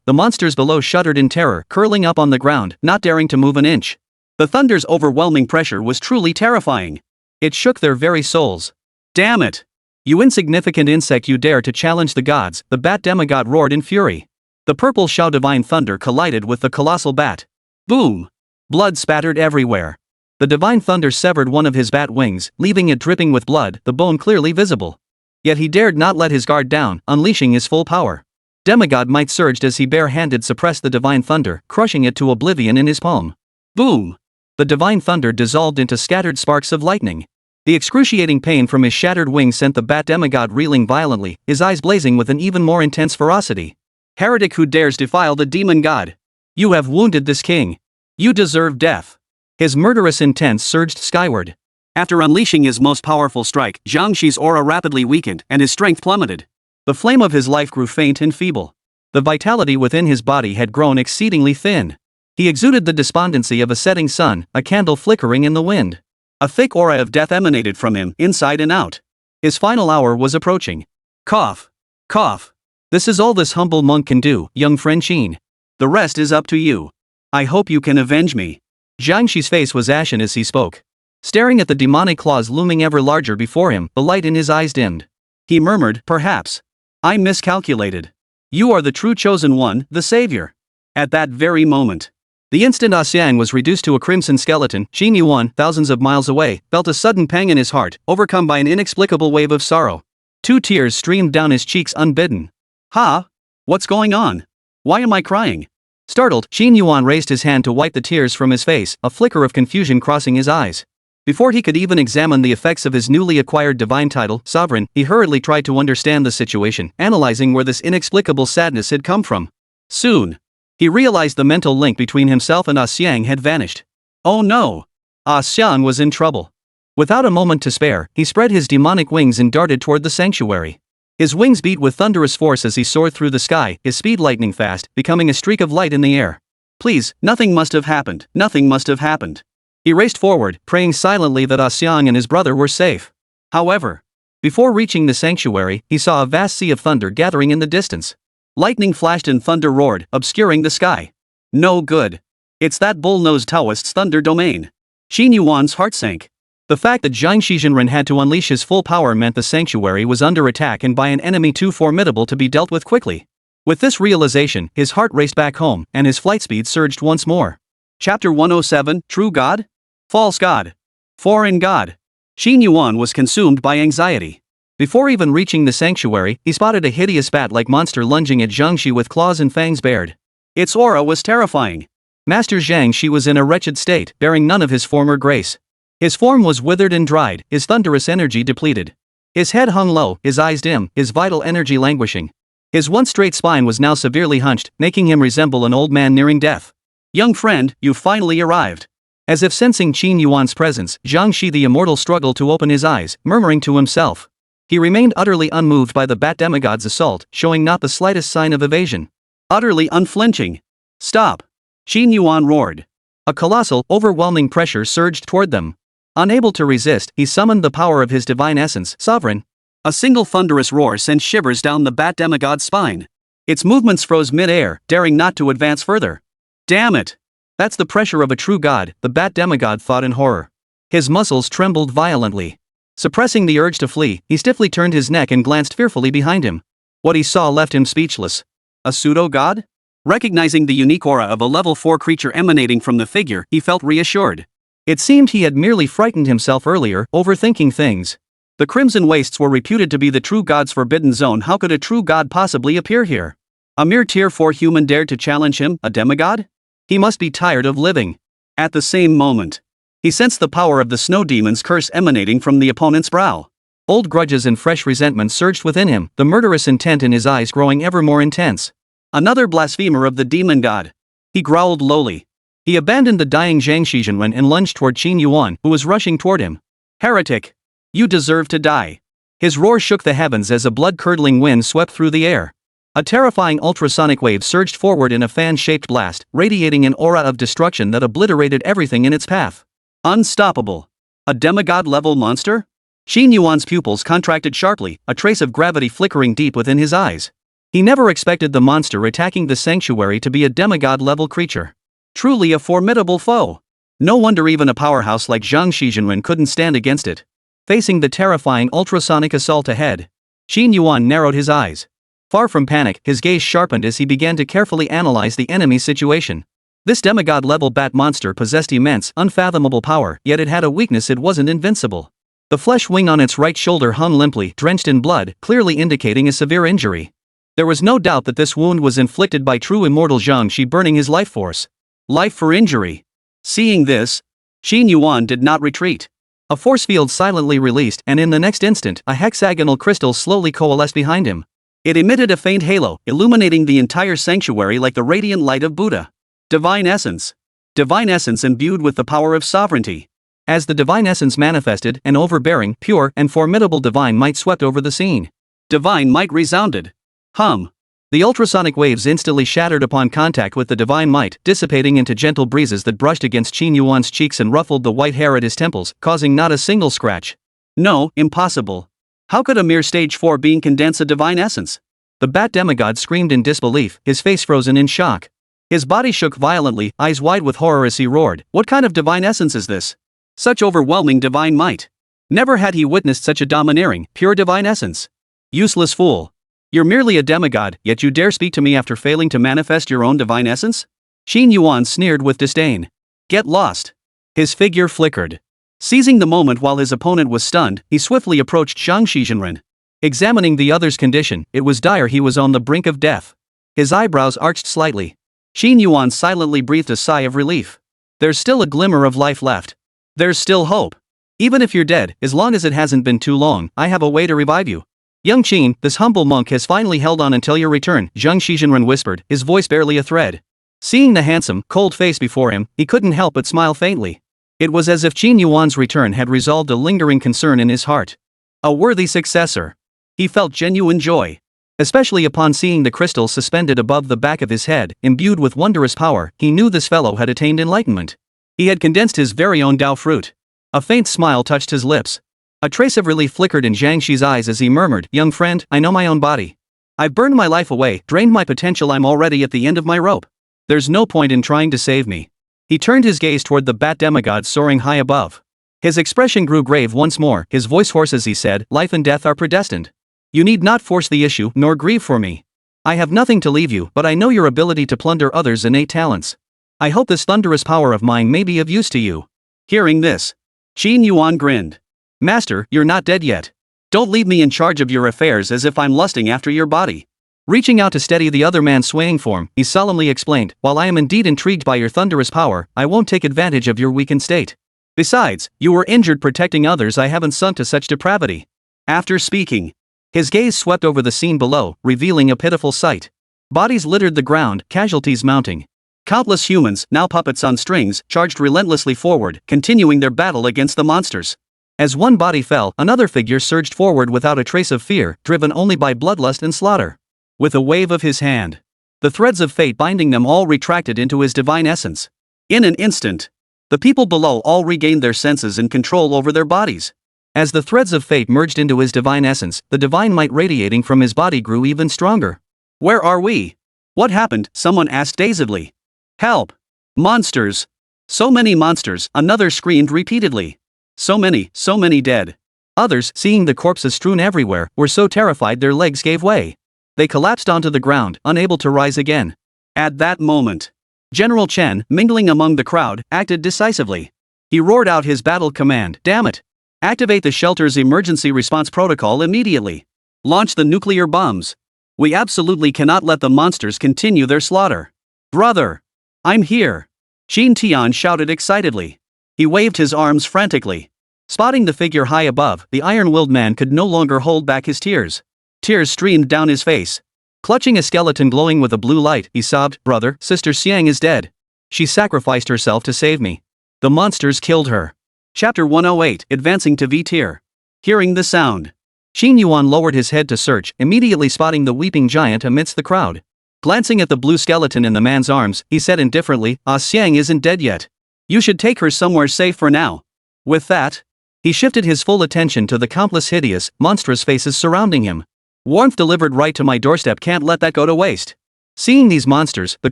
the monsters below shuddered in terror, curling up on the ground, not daring to move an inch. The thunder's overwhelming pressure was truly terrifying. It shook their very souls. Damn it! You insignificant insect, you dare to challenge the gods, the bat demigod roared in fury. The purple Shao divine thunder collided with the colossal bat. Boom! Blood spattered everywhere. The divine thunder severed one of his bat wings, leaving it dripping with blood, the bone clearly visible. Yet he dared not let his guard down, unleashing his full power. Demigod might surged as he bare-handed suppressed the divine thunder, crushing it to oblivion in his palm. Boom! The divine thunder dissolved into scattered sparks of lightning. The excruciating pain from his shattered wings sent the bat demigod reeling violently, his eyes blazing with an even more intense ferocity. Heretic who dares defile the demon god! You have wounded this king. You deserve death. His murderous intent surged skyward. After unleashing his most powerful strike, Jiangxi's aura rapidly weakened and his strength plummeted. The flame of his life grew faint and feeble. The vitality within his body had grown exceedingly thin. He exuded the despondency of a setting sun, a candle flickering in the wind. A thick aura of death emanated from him, inside and out. His final hour was approaching. Cough. Cough. This is all this humble monk can do, young friend Qin. The rest is up to you. I hope you can avenge me. Jiangxi's face was ashen as he spoke. Staring at the demonic claws looming ever larger before him, the light in his eyes dimmed. He murmured, perhaps. I miscalculated. You are the true chosen one, the savior. At that very moment, the instant Xiang was reduced to a crimson skeleton, Qin Yuan, thousands of miles away, felt a sudden pang in his heart, overcome by an inexplicable wave of sorrow. 2 tears streamed down his cheeks unbidden. Ha? What's going on? Why am I crying? Startled, Qin Yuan raised his hand to wipe the tears from his face, a flicker of confusion crossing his eyes. Before he could even examine the effects of his newly acquired divine title, Sovereign, he hurriedly tried to understand the situation, analyzing where this inexplicable sadness had come from. Soon, he realized the mental link between himself and Xiang had vanished. Oh no! Xiang was in trouble. Without a moment to spare, he spread his demonic wings and darted toward the sanctuary. His wings beat with thunderous force as he soared through the sky, his speed lightning fast, becoming a streak of light in the air. Please, nothing must have happened, nothing must have happened. He raced forward, praying silently that Xiang and his brother were safe. However, before reaching the sanctuary, he saw a vast sea of thunder gathering in the distance. Lightning flashed and thunder roared, obscuring the sky. No good. It's that bull-nosed Taoist's thunder domain. Qin Yuan's heart sank. The fact that Jiangxi Jinren had to unleash his full power meant the sanctuary was under attack and by an enemy too formidable to be dealt with quickly. With this realization, his heart raced back home, and his flight speed surged once more. Chapter 107, True God? False God. Foreign God. Qin Yuan was consumed by anxiety. Before even reaching the sanctuary, he spotted a hideous bat-like monster lunging at Jiangxi with claws and fangs bared. Its aura was terrifying. Master Jiangxi was in a wretched state, bearing none of his former grace. His form was withered and dried, his thunderous energy depleted. His head hung low, his eyes dim, his vital energy languishing. His once straight spine was now severely hunched, making him resemble an old man nearing death. Young friend, you finally arrived. As if sensing Qin Yuan's presence, Jiangxi the immortal struggled to open his eyes, murmuring to himself. He remained utterly unmoved by the bat demigod's assault, showing not the slightest sign of evasion. Utterly unflinching. Stop! Qin Yuan roared. A colossal, overwhelming pressure surged toward them. Unable to resist, he summoned the power of his divine essence, Sovereign. A single thunderous roar sent shivers down the bat demigod's spine. Its movements froze mid-air, daring not to advance further. Damn it! That's the pressure of a true god, the bat demigod thought in horror. His muscles trembled violently. Suppressing the urge to flee, he stiffly turned his neck and glanced fearfully behind him. What he saw left him speechless. A pseudo-god? Recognizing the unique aura of a level 4 creature emanating from the figure, he felt reassured. It seemed he had merely frightened himself earlier, overthinking things. The Crimson Wastes were reputed to be the true god's forbidden zone. How could a true god possibly appear here? A mere tier 4 human dared to challenge him, a demigod? He must be tired of living. At the same moment, he sensed the power of the snow demon's curse emanating from the opponent's brow. Old grudges and fresh resentment surged within him, the murderous intent in his eyes growing ever more intense. Another blasphemer of the demon god. He growled lowly. He abandoned the dying Jiangxi Jinren and lunged toward Qin Yuan, who was rushing toward him. Heretic! You deserve to die. His roar shook the heavens as a blood-curdling wind swept through the air. A terrifying ultrasonic wave surged forward in a fan-shaped blast, radiating an aura of destruction that obliterated everything in its path. Unstoppable. A demigod-level monster? Qin Yuan's pupils contracted sharply, a trace of gravity flickering deep within his eyes. He never expected the monster attacking the sanctuary to be a demigod-level creature. Truly a formidable foe. No wonder even a powerhouse like Jiangxi Jinren couldn't stand against it. Facing the terrifying ultrasonic assault ahead, Qin Yuan narrowed his eyes. Far from panic, his gaze sharpened as he began to carefully analyze the enemy's situation. This demigod-level bat monster possessed immense, unfathomable power, yet it had a weakness: it wasn't invincible. The flesh wing on its right shoulder hung limply, drenched in blood, clearly indicating a severe injury. There was no doubt that this wound was inflicted by true immortal Jiangxi, burning his life force. Life for injury. Seeing this, Qin Yuan did not retreat. A force field silently released, and in the next instant, a hexagonal crystal slowly coalesced behind him. It emitted a faint halo, illuminating the entire sanctuary like the radiant light of Buddha. Divine essence. Divine essence imbued with the power of sovereignty. As the divine essence manifested, an overbearing, pure, and formidable divine might swept over the scene. Divine might resounded. Hum. The ultrasonic waves instantly shattered upon contact with the divine might, dissipating into gentle breezes that brushed against Qin Yuan's cheeks and ruffled the white hair at his temples, causing not a single scratch. No, impossible. How could a mere stage 4 being condense a divine essence? The bat demigod screamed in disbelief, his face frozen in shock. His body shook violently, eyes wide with horror as he roared, "What kind of divine essence is this? Such overwhelming divine might. Never had he witnessed such a domineering, pure divine essence. Useless fool. You're merely a demigod, yet you dare speak to me after failing to manifest your own divine essence?" Qin Yuan sneered with disdain. "Get lost." His figure flickered. Seizing the moment while his opponent was stunned, he swiftly approached Zhang Shizhenren. Examining the other's condition, it was dire. He was on the brink of death. His eyebrows arched slightly. Qin Yuan silently breathed a sigh of relief. There's still a glimmer of life left. There's still hope. Even if you're dead, as long as it hasn't been too long, I have a way to revive you. Young Qin, this humble monk has finally held on until your return, Zhang Shizhenren whispered, his voice barely a thread. Seeing the handsome, cold face before him, he couldn't help but smile faintly. It was as if Qin Yuan's return had resolved a lingering concern in his heart. A worthy successor. He felt genuine joy. Especially upon seeing the crystal suspended above the back of his head, imbued with wondrous power, he knew this fellow had attained enlightenment. He had condensed his very own Dao fruit. A faint smile touched his lips. A trace of relief flickered in Zhang Shi's eyes as he murmured, "Young friend, I know my own body. I've burned my life away, drained my potential. I'm already at the end of my rope. There's no point in trying to save me." He turned his gaze toward the bat demigod soaring high above. His expression grew grave once more, his voice hoarse as he said, "Life and death are predestined. You need not force the issue, nor grieve for me. I have nothing to leave you, but I know your ability to plunder others' innate talents. I hope this thunderous power of mine may be of use to you." Hearing this, Qin Yuan grinned. "Master, you're not dead yet. Don't leave me in charge of your affairs as if I'm lusting after your body." Reaching out to steady the other man's swaying form, he solemnly explained, "While I am indeed intrigued by your thunderous power, I won't take advantage of your weakened state. Besides, you were injured protecting others. I haven't sunk to such depravity." After speaking, his gaze swept over the scene below, revealing a pitiful sight. Bodies littered the ground, casualties mounting. Countless humans, now puppets on strings, charged relentlessly forward, continuing their battle against the monsters. As one body fell, another figure surged forward without a trace of fear, driven only by bloodlust and slaughter. With a wave of his hand, the threads of fate binding them all retracted into his divine essence. In an instant, the people below all regained their senses and control over their bodies. As the threads of fate merged into his divine essence, the divine might radiating from his body grew even stronger. "Where are we? What happened?" someone asked dazedly. "Help! Monsters! So many monsters!" another screamed repeatedly. So many dead." Others, seeing the corpses strewn everywhere, were so terrified their legs gave way. They collapsed onto the ground, unable to rise again. At that moment, General Chen, mingling among the crowd, acted decisively. He roared out his battle command, "Damn it! Activate the shelter's emergency response protocol immediately. Launch the nuclear bombs. We absolutely cannot let the monsters continue their slaughter." "Brother! I'm here!" Qin Tian shouted excitedly. He waved his arms frantically. Spotting the figure high above, the iron-willed man could no longer hold back his tears. Tears streamed down his face. Clutching a skeleton glowing with a blue light, he sobbed, "Brother, Sister Xiang is dead. She sacrificed herself to save me. The monsters killed her." Chapter 108, Advancing to V-Tier. Hearing the sound, Qin Yuan lowered his head to search, immediately spotting the weeping giant amidst the crowd. Glancing at the blue skeleton in the man's arms, he said indifferently, "Ah, Xiang isn't dead yet. You should take her somewhere safe for now." With that, he shifted his full attention to the countless hideous, monstrous faces surrounding him. "Warmth delivered right to my doorstep, can't let that go to waste." Seeing these monsters, the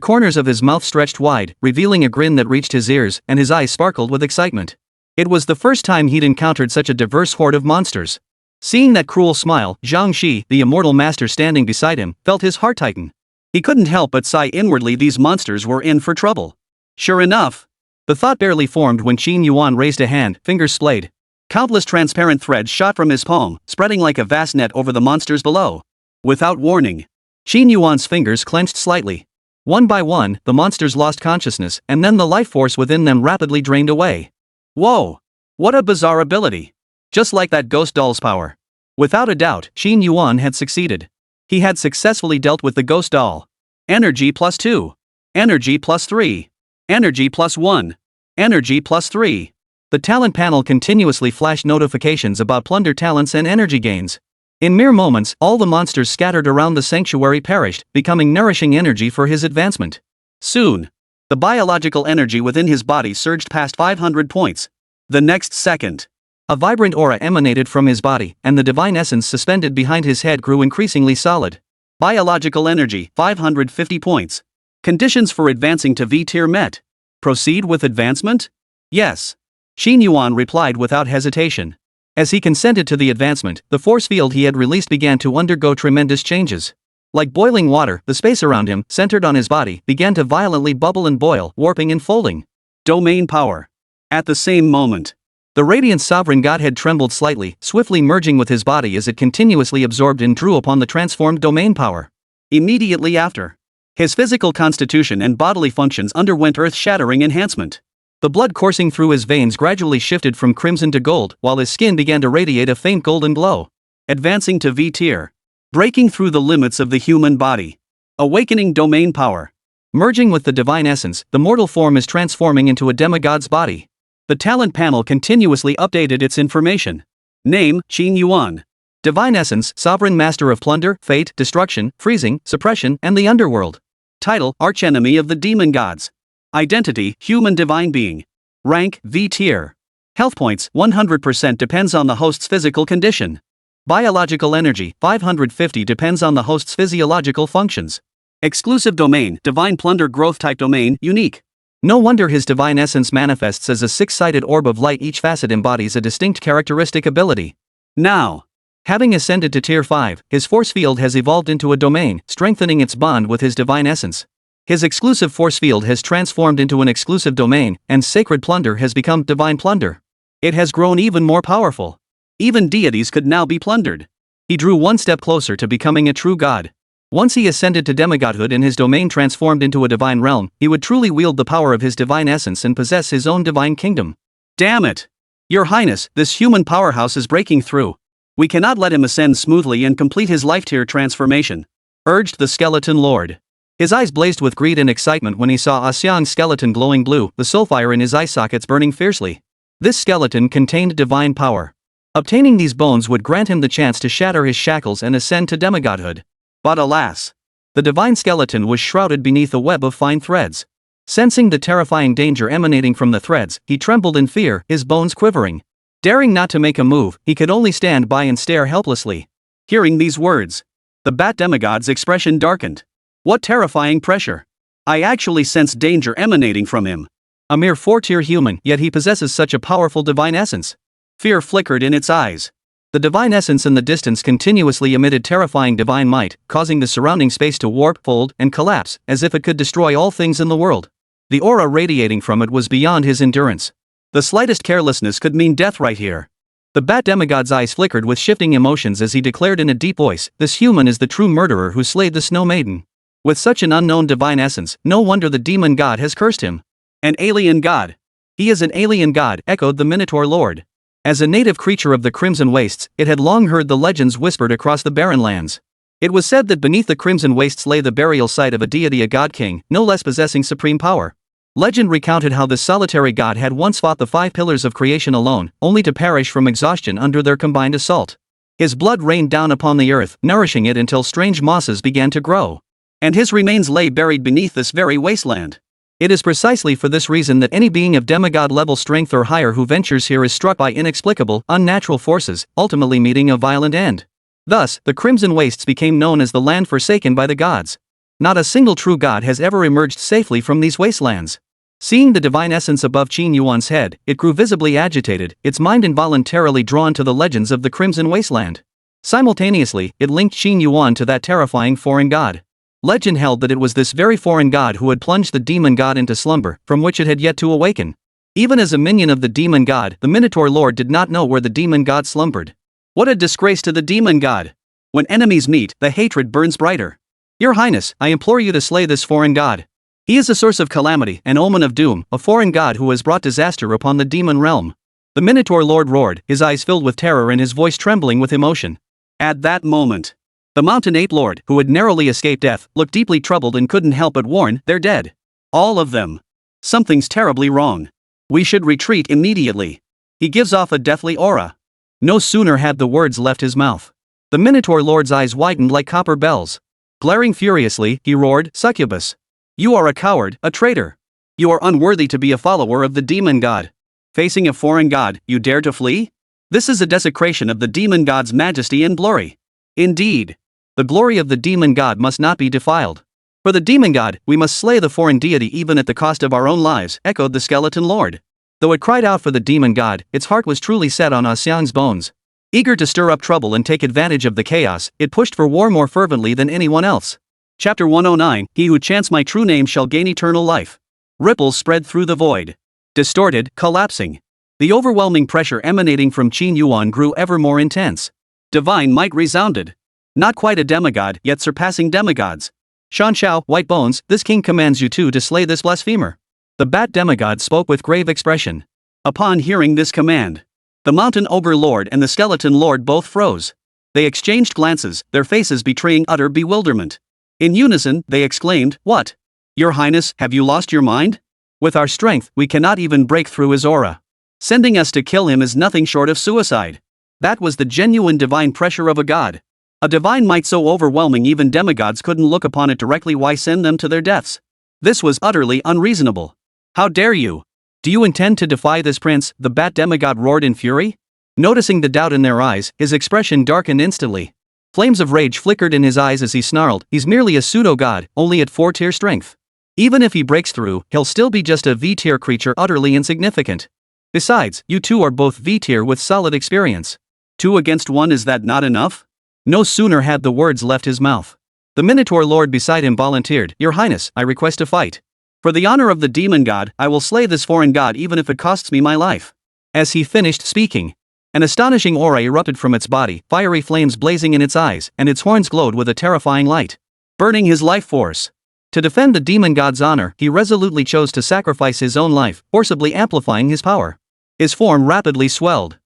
corners of his mouth stretched wide, revealing a grin that reached his ears, and his eyes sparkled with excitement. It was the first time he'd encountered such a diverse horde of monsters. Seeing that cruel smile, Zhang Shi, the immortal master standing beside him, felt his heart tighten. He couldn't help but sigh inwardly. These monsters were in for trouble. Sure enough, the thought barely formed when Qin Yuan raised a hand, fingers splayed. Countless transparent threads shot from his palm, spreading like a vast net over the monsters below. Without warning, Qin Yuan's fingers clenched slightly. One by one, the monsters lost consciousness, and then the life force within them rapidly drained away. Whoa! What a bizarre ability! Just like that ghost doll's power. Without a doubt, Qin Yuan had succeeded. He had successfully dealt with the ghost doll. Energy +2. Energy +3. Energy +1. Energy +3. The talent panel continuously flashed notifications about Plunder talents and energy gains. In mere moments, all the monsters scattered around the sanctuary perished, becoming nourishing energy for his advancement. Soon, the biological energy within his body surged past 500 points. The next second, a vibrant aura emanated from his body, and the divine essence suspended behind his head grew increasingly solid. Biological energy, 550 points. Conditions for advancing to V tier met. Proceed with advancement? Yes. Xin Yuan replied without hesitation. As he consented to the advancement, the force field he had released began to undergo tremendous changes. Like boiling water, the space around him, centered on his body, began to violently bubble and boil, warping and folding. Domain power. At the same moment, the radiant sovereign godhead trembled slightly, swiftly merging with his body as it continuously absorbed and drew upon the transformed domain power. Immediately after, his physical constitution and bodily functions underwent earth-shattering enhancement. The blood coursing through his veins gradually shifted from crimson to gold, while his skin began to radiate a faint golden glow. Advancing to V tier. Breaking through the limits of the human body. Awakening domain power. Merging with the divine essence, the mortal form is transforming into a demigod's body. The talent panel continuously updated its information. Name, Xin Yuan. Divine essence, sovereign master of plunder, fate, destruction, freezing, suppression, and the underworld. Title, archenemy of the demon gods. Identity, human divine being. Rank, V tier. Health points, 100% depends on the host's physical condition. Biological energy, 550 depends on the host's physiological functions. Exclusive domain, divine plunder growth type domain, unique. No wonder his divine essence manifests as a six-sided orb of light. Each facet embodies a distinct characteristic ability. Now, having ascended to Tier 5, his force field has evolved into a domain, strengthening its bond with his divine essence. His exclusive force field has transformed into an exclusive domain, and sacred plunder has become divine plunder. It has grown even more powerful. Even deities could now be plundered. He drew one step closer to becoming a true god. Once he ascended to demigodhood and his domain transformed into a divine realm, he would truly wield the power of his divine essence and possess his own divine kingdom. Damn it! Your Highness, this human powerhouse is breaking through. We cannot let him ascend smoothly and complete his life-tier transformation, urged the skeleton lord. His eyes blazed with greed and excitement when he saw Xiang's skeleton glowing blue, the soulfire in his eye sockets burning fiercely. This skeleton contained divine power. Obtaining these bones would grant him the chance to shatter his shackles and ascend to demigodhood. But alas, the divine skeleton was shrouded beneath a web of fine threads. Sensing the terrifying danger emanating from the threads, he trembled in fear, his bones quivering. Daring not to make a move, he could only stand by and stare helplessly. Hearing these words, the bat demigod's expression darkened. What terrifying pressure! I actually sense danger emanating from him. A mere 4-tier human, yet he possesses such a powerful divine essence. Fear flickered in its eyes. The divine essence in the distance continuously emitted terrifying divine might, causing the surrounding space to warp, fold, and collapse, as if it could destroy all things in the world. The aura radiating from it was beyond his endurance. The slightest carelessness could mean death right here. The bat demigod's eyes flickered with shifting emotions as he declared in a deep voice, "This human is the true murderer who slayed the snow maiden." With such an unknown divine essence, no wonder the demon god has cursed him. An alien god. He is an alien god, echoed the Minotaur Lord. As a native creature of the Crimson Wastes, it had long heard the legends whispered across the barren lands. It was said that beneath the Crimson Wastes lay the burial site of a deity, a god king, no less possessing supreme power. Legend recounted how this solitary god had once fought the 5 pillars of creation alone, only to perish from exhaustion under their combined assault. His blood rained down upon the earth, nourishing it until strange mosses began to grow. And his remains lay buried beneath this very wasteland. It is precisely for this reason that any being of demigod-level strength or higher who ventures here is struck by inexplicable, unnatural forces, ultimately meeting a violent end. Thus, the Crimson Wastes became known as the land forsaken by the gods. Not a single true god has ever emerged safely from these wastelands. Seeing the divine essence above Qin Yuan's head, it grew visibly agitated, its mind involuntarily drawn to the legends of the Crimson Wasteland. Simultaneously, it linked Qin Yuan to that terrifying foreign god. Legend held that it was this very foreign god who had plunged the demon god into slumber, from which it had yet to awaken. Even as a minion of the demon god, the Minotaur Lord did not know where the demon god slumbered. What a disgrace to the demon god! When enemies meet, the hatred burns brighter. Your Highness, I implore you to slay this foreign god. He is a source of calamity, an omen of doom, a foreign god who has brought disaster upon the demon realm. The Minotaur Lord roared, his eyes filled with terror and his voice trembling with emotion. At that moment, the Mountain Ape Lord, who had narrowly escaped death, looked deeply troubled and couldn't help but warn, "They're dead. All of them." Something's terribly wrong. We should retreat immediately. He gives off a deathly aura. No sooner had the words left his mouth. The Minotaur Lord's eyes widened like copper bells. Glaring furiously, he roared, "Succubus! You are a coward, a traitor! You are unworthy to be a follower of the demon god. Facing a foreign god, you dare to flee? This is a desecration of the demon god's majesty and glory. Indeed, the glory of the demon god must not be defiled. For the demon god, we must slay the foreign deity even at the cost of our own lives," echoed the skeleton lord. Though it cried out for the demon god, its heart was truly set on Ah Xiang's bones. Eager to stir up trouble and take advantage of the chaos, it pushed for war more fervently than anyone else. Chapter 109, He who chants my true name shall gain eternal life. Ripples spread through the void. Distorted, collapsing. The overwhelming pressure emanating from Qin Yuan grew ever more intense. Divine might resounded. Not quite a demigod, yet surpassing demigods. "Shan Shao, White Bones, this king commands you to slay this blasphemer." The bat demigod spoke with grave expression. Upon hearing this command, the mountain ogre lord and the skeleton lord both froze. They exchanged glances, their faces betraying utter bewilderment. In unison, they exclaimed, "What? Your Highness, have you lost your mind? With our strength, we cannot even break through his aura. Sending us to kill him is nothing short of suicide." That was the genuine divine pressure of a god. A divine might so overwhelming even demigods couldn't look upon it directly. Why send them to their deaths? This was utterly unreasonable. "How dare you? Do you intend to defy this prince?" the bat demigod roared in fury. Noticing the doubt in their eyes, his expression darkened instantly. Flames of rage flickered in his eyes as he snarled, "He's merely a pseudo-god, only at 4-tier strength. Even if he breaks through, he'll still be just a V-tier creature utterly insignificant. Besides, you two are both V-tier with solid experience. 2 against 1, is that not enough?" No sooner had the words left his mouth. The Minotaur Lord beside him volunteered, "Your Highness, I request a fight. For the honor of the demon god, I will slay this foreign god even if it costs me my life." As he finished speaking, an astonishing aura erupted from its body, fiery flames blazing in its eyes, and its horns glowed with a terrifying light, burning his life force. To defend the demon god's honor, he resolutely chose to sacrifice his own life, forcibly amplifying his power. His form rapidly swelled.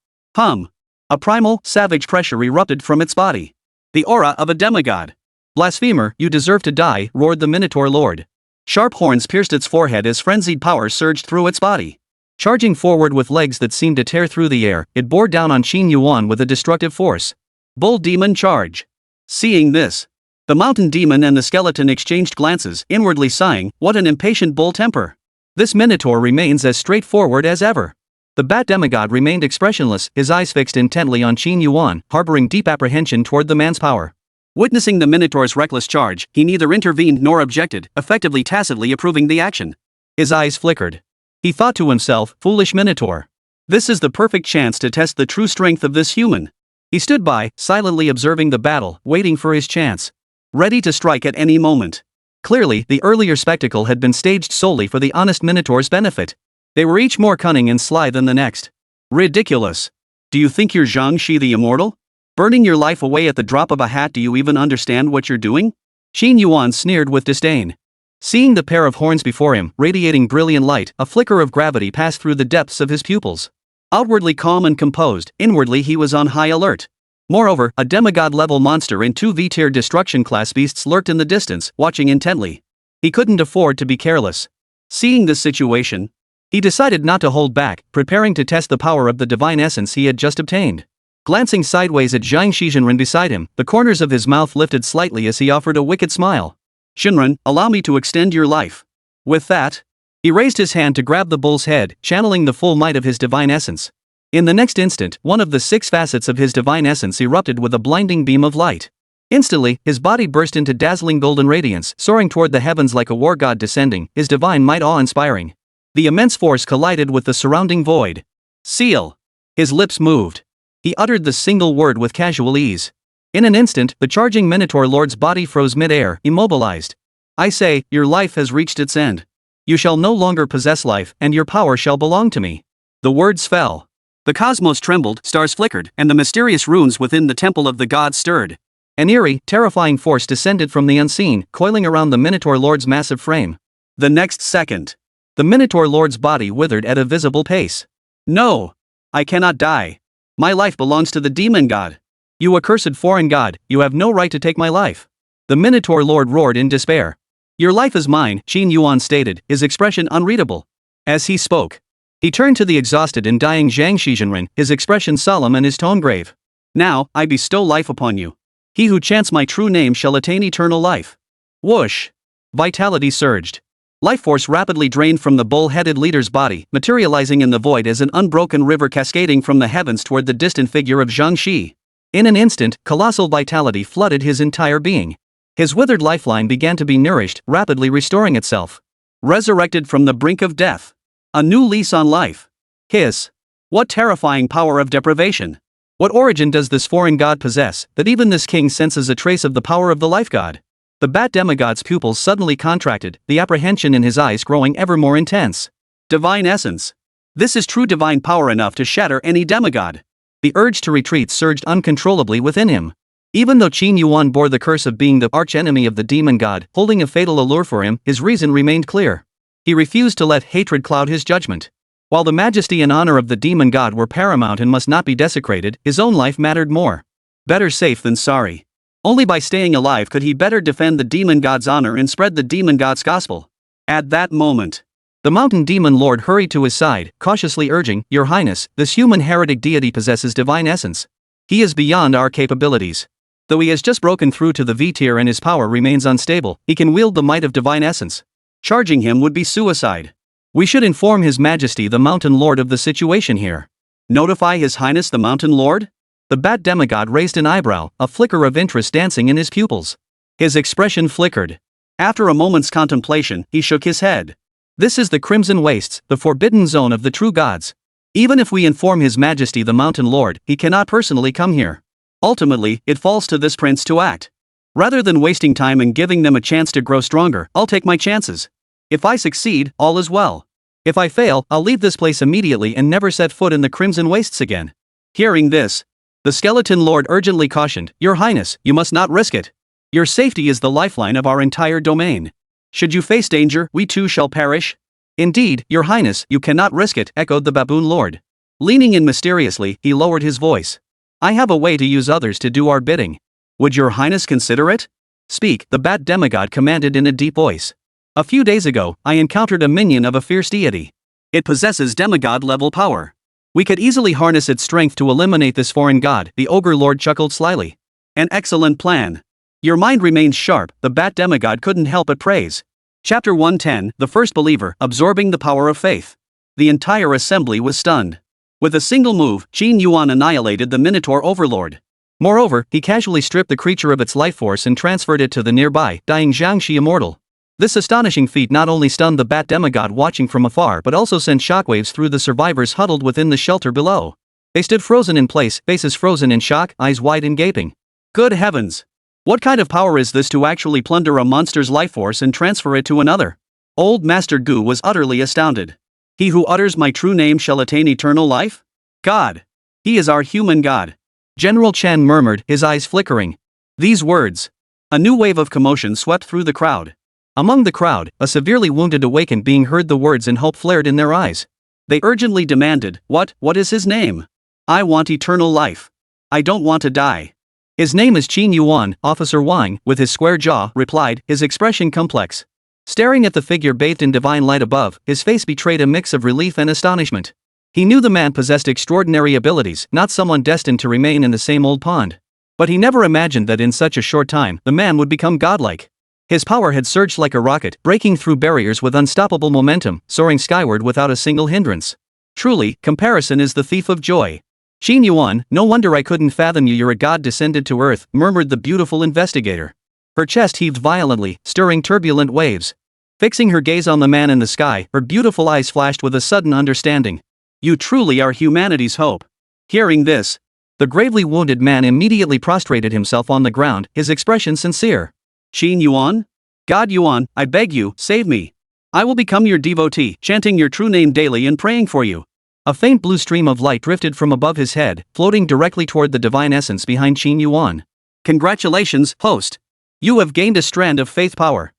A primal, savage pressure erupted from its body. The aura of a demigod. "Blasphemer, you deserve to die," roared the Minotaur Lord. Sharp horns pierced its forehead as frenzied power surged through its body. Charging forward with legs that seemed to tear through the air, it bore down on Qin Yuan with a destructive force. Bull demon charge. Seeing this, the mountain demon and the skeleton exchanged glances, inwardly sighing, "What an impatient bull temper. This minotaur remains as straightforward as ever." The bat demigod remained expressionless, his eyes fixed intently on Qin Yuan, harboring deep apprehension toward the man's power. Witnessing the Minotaur's reckless charge, he neither intervened nor objected, effectively tacitly approving the action. His eyes flickered. He thought to himself, "Foolish Minotaur. This is the perfect chance to test the true strength of this human." He stood by, silently observing the battle, waiting for his chance. Ready to strike at any moment. Clearly, the earlier spectacle had been staged solely for the honest Minotaur's benefit. They were each more cunning and sly than the next. Ridiculous. Do you think you're Zhang Shi the Immortal? Burning your life away at the drop of a hat? Do you even understand what you're doing? Qin Yuan sneered with disdain. Seeing the pair of horns before him, radiating brilliant light, a flicker of gravity passed through the depths of his pupils. Outwardly calm and composed, inwardly he was on high alert. Moreover, a demigod-level monster and 2 V-tier destruction class beasts lurked in the distance, watching intently. He couldn't afford to be careless. Seeing this situation, he decided not to hold back, preparing to test the power of the divine essence he had just obtained. Glancing sideways at Zhang Shizhenren beside him, the corners of his mouth lifted slightly as he offered a wicked smile. "Shinren, allow me to extend your life." With that, he raised his hand to grab the bull's head, channeling the full might of his divine essence. In the next instant, one of the 6 facets of his divine essence erupted with a blinding beam of light. Instantly, his body burst into dazzling golden radiance, soaring toward the heavens like a war god descending, his divine might awe-inspiring. The immense force collided with the surrounding void. "Seal." His lips moved. He uttered the single word with casual ease. In an instant, the charging Minotaur Lord's body froze mid-air, immobilized. "I say, your life has reached its end. You shall no longer possess life, and your power shall belong to me." The words fell. The cosmos trembled, stars flickered, and the mysterious runes within the temple of the gods stirred. An eerie, terrifying force descended from the unseen, coiling around the Minotaur Lord's massive frame. The next second, the Minotaur Lord's body withered at a visible pace. "No! I cannot die. My life belongs to the demon god. You accursed foreign god, you have no right to take my life." The Minotaur Lord roared in despair. Your life is mine, Qin Yuan stated, his expression unreadable. As he spoke, he turned to the exhausted and dying Zhang Shizhenren, his expression solemn and his tone grave. Now, I bestow life upon you. He who chants my true name shall attain eternal life. Whoosh! Vitality surged. Life force rapidly drained from the bull-headed leader's body, materializing in the void as an unbroken river cascading from the heavens toward the distant figure of Zhang Shi. In an instant, colossal vitality flooded his entire being. His withered lifeline began to be nourished, rapidly restoring itself. Resurrected from the brink of death. A new lease on life. Hiss. What terrifying power of deprivation. What origin does this foreign god possess, that even this king senses a trace of the power of the life god? The bat demigod's pupils suddenly contracted, the apprehension in his eyes growing ever more intense. Divine essence. This is true divine power enough to shatter any demigod. The urge to retreat surged uncontrollably within him. Even though Qin Yuan bore the curse of being the archenemy of the demon god, holding a fatal allure for him, his reason remained clear. He refused to let hatred cloud his judgment. While the majesty and honor of the demon god were paramount and must not be desecrated, his own life mattered more. Better safe than sorry. Only by staying alive could he better defend the demon god's honor and spread the demon god's gospel. At that moment, the mountain demon lord hurried to his side, cautiously urging, "Your Highness, this human heretic deity possesses divine essence. He is beyond our capabilities. Though he has just broken through to the V tier and his power remains unstable, he can wield the might of divine essence. Charging him would be suicide. We should inform His Majesty the Mountain Lord of the situation here." Notify His Highness the Mountain Lord? The bat demigod raised an eyebrow, a flicker of interest dancing in his pupils. His expression flickered. After a moment's contemplation, he shook his head. This is the Crimson Wastes, the forbidden zone of the true gods. Even if we inform His Majesty the Mountain Lord, he cannot personally come here. Ultimately, it falls to this prince to act. Rather than wasting time and giving them a chance to grow stronger, I'll take my chances. If I succeed, all is well. If I fail, I'll leave this place immediately and never set foot in the Crimson Wastes again. Hearing this, the Skeleton Lord urgently cautioned, "Your Highness, you must not risk it. Your safety is the lifeline of our entire domain. Should you face danger, we too shall perish." "Indeed, Your Highness, you cannot risk it," echoed the Baboon Lord. Leaning in mysteriously, he lowered his voice. "I have a way to use others to do our bidding. Would Your Highness consider it?" "Speak," the bat demigod commanded in a deep voice. "A few days ago, I encountered a minion of a fierce deity. It possesses demigod-level power. We could easily harness its strength to eliminate this foreign god," the ogre lord chuckled slyly. "An excellent plan. Your mind remains sharp," the bat demigod couldn't help but praise. Chapter 110, The First Believer, Absorbing the Power of Faith. The entire assembly was stunned. With a single move, Qin Yuan annihilated the Minotaur overlord. Moreover, he casually stripped the creature of its life force and transferred it to the nearby, dying Zhang Shi immortal. This astonishing feat not only stunned the bat demigod watching from afar but also sent shockwaves through the survivors huddled within the shelter below. They stood frozen in place, faces frozen in shock, eyes wide and gaping. Good heavens! What kind of power is this to actually plunder a monster's life force and transfer it to another? Old Master Gu was utterly astounded. "He who utters my true name shall attain eternal life? God! He is our human god." General Chen murmured, his eyes flickering. These words. A new wave of commotion swept through the crowd. Among the crowd, a severely wounded awakened being heard the words and hope flared in their eyes. They urgently demanded, What is his name? I want eternal life. I don't want to die." "His name is Qin Yuan," Officer Wang, with his square jaw, replied, his expression complex. Staring at the figure bathed in divine light above, his face betrayed a mix of relief and astonishment. He knew the man possessed extraordinary abilities, not someone destined to remain in the same old pond. But he never imagined that in such a short time, the man would become godlike. His power had surged like a rocket, breaking through barriers with unstoppable momentum, soaring skyward without a single hindrance. Truly, comparison is the thief of joy. "Qin Yuan, no wonder I couldn't fathom you. You're a god descended to earth," murmured the beautiful investigator. Her chest heaved violently, stirring turbulent waves. Fixing her gaze on the man in the sky, her beautiful eyes flashed with a sudden understanding. "You truly are humanity's hope." Hearing this, the gravely wounded man immediately prostrated himself on the ground, his expression sincere. "Qin Yuan? God Yuan, I beg you, save me. I will become your devotee, chanting your true name daily and praying for you." A faint blue stream of light drifted from above his head, floating directly toward the divine essence behind Qin Yuan. "Congratulations, host. You have gained a strand of faith power."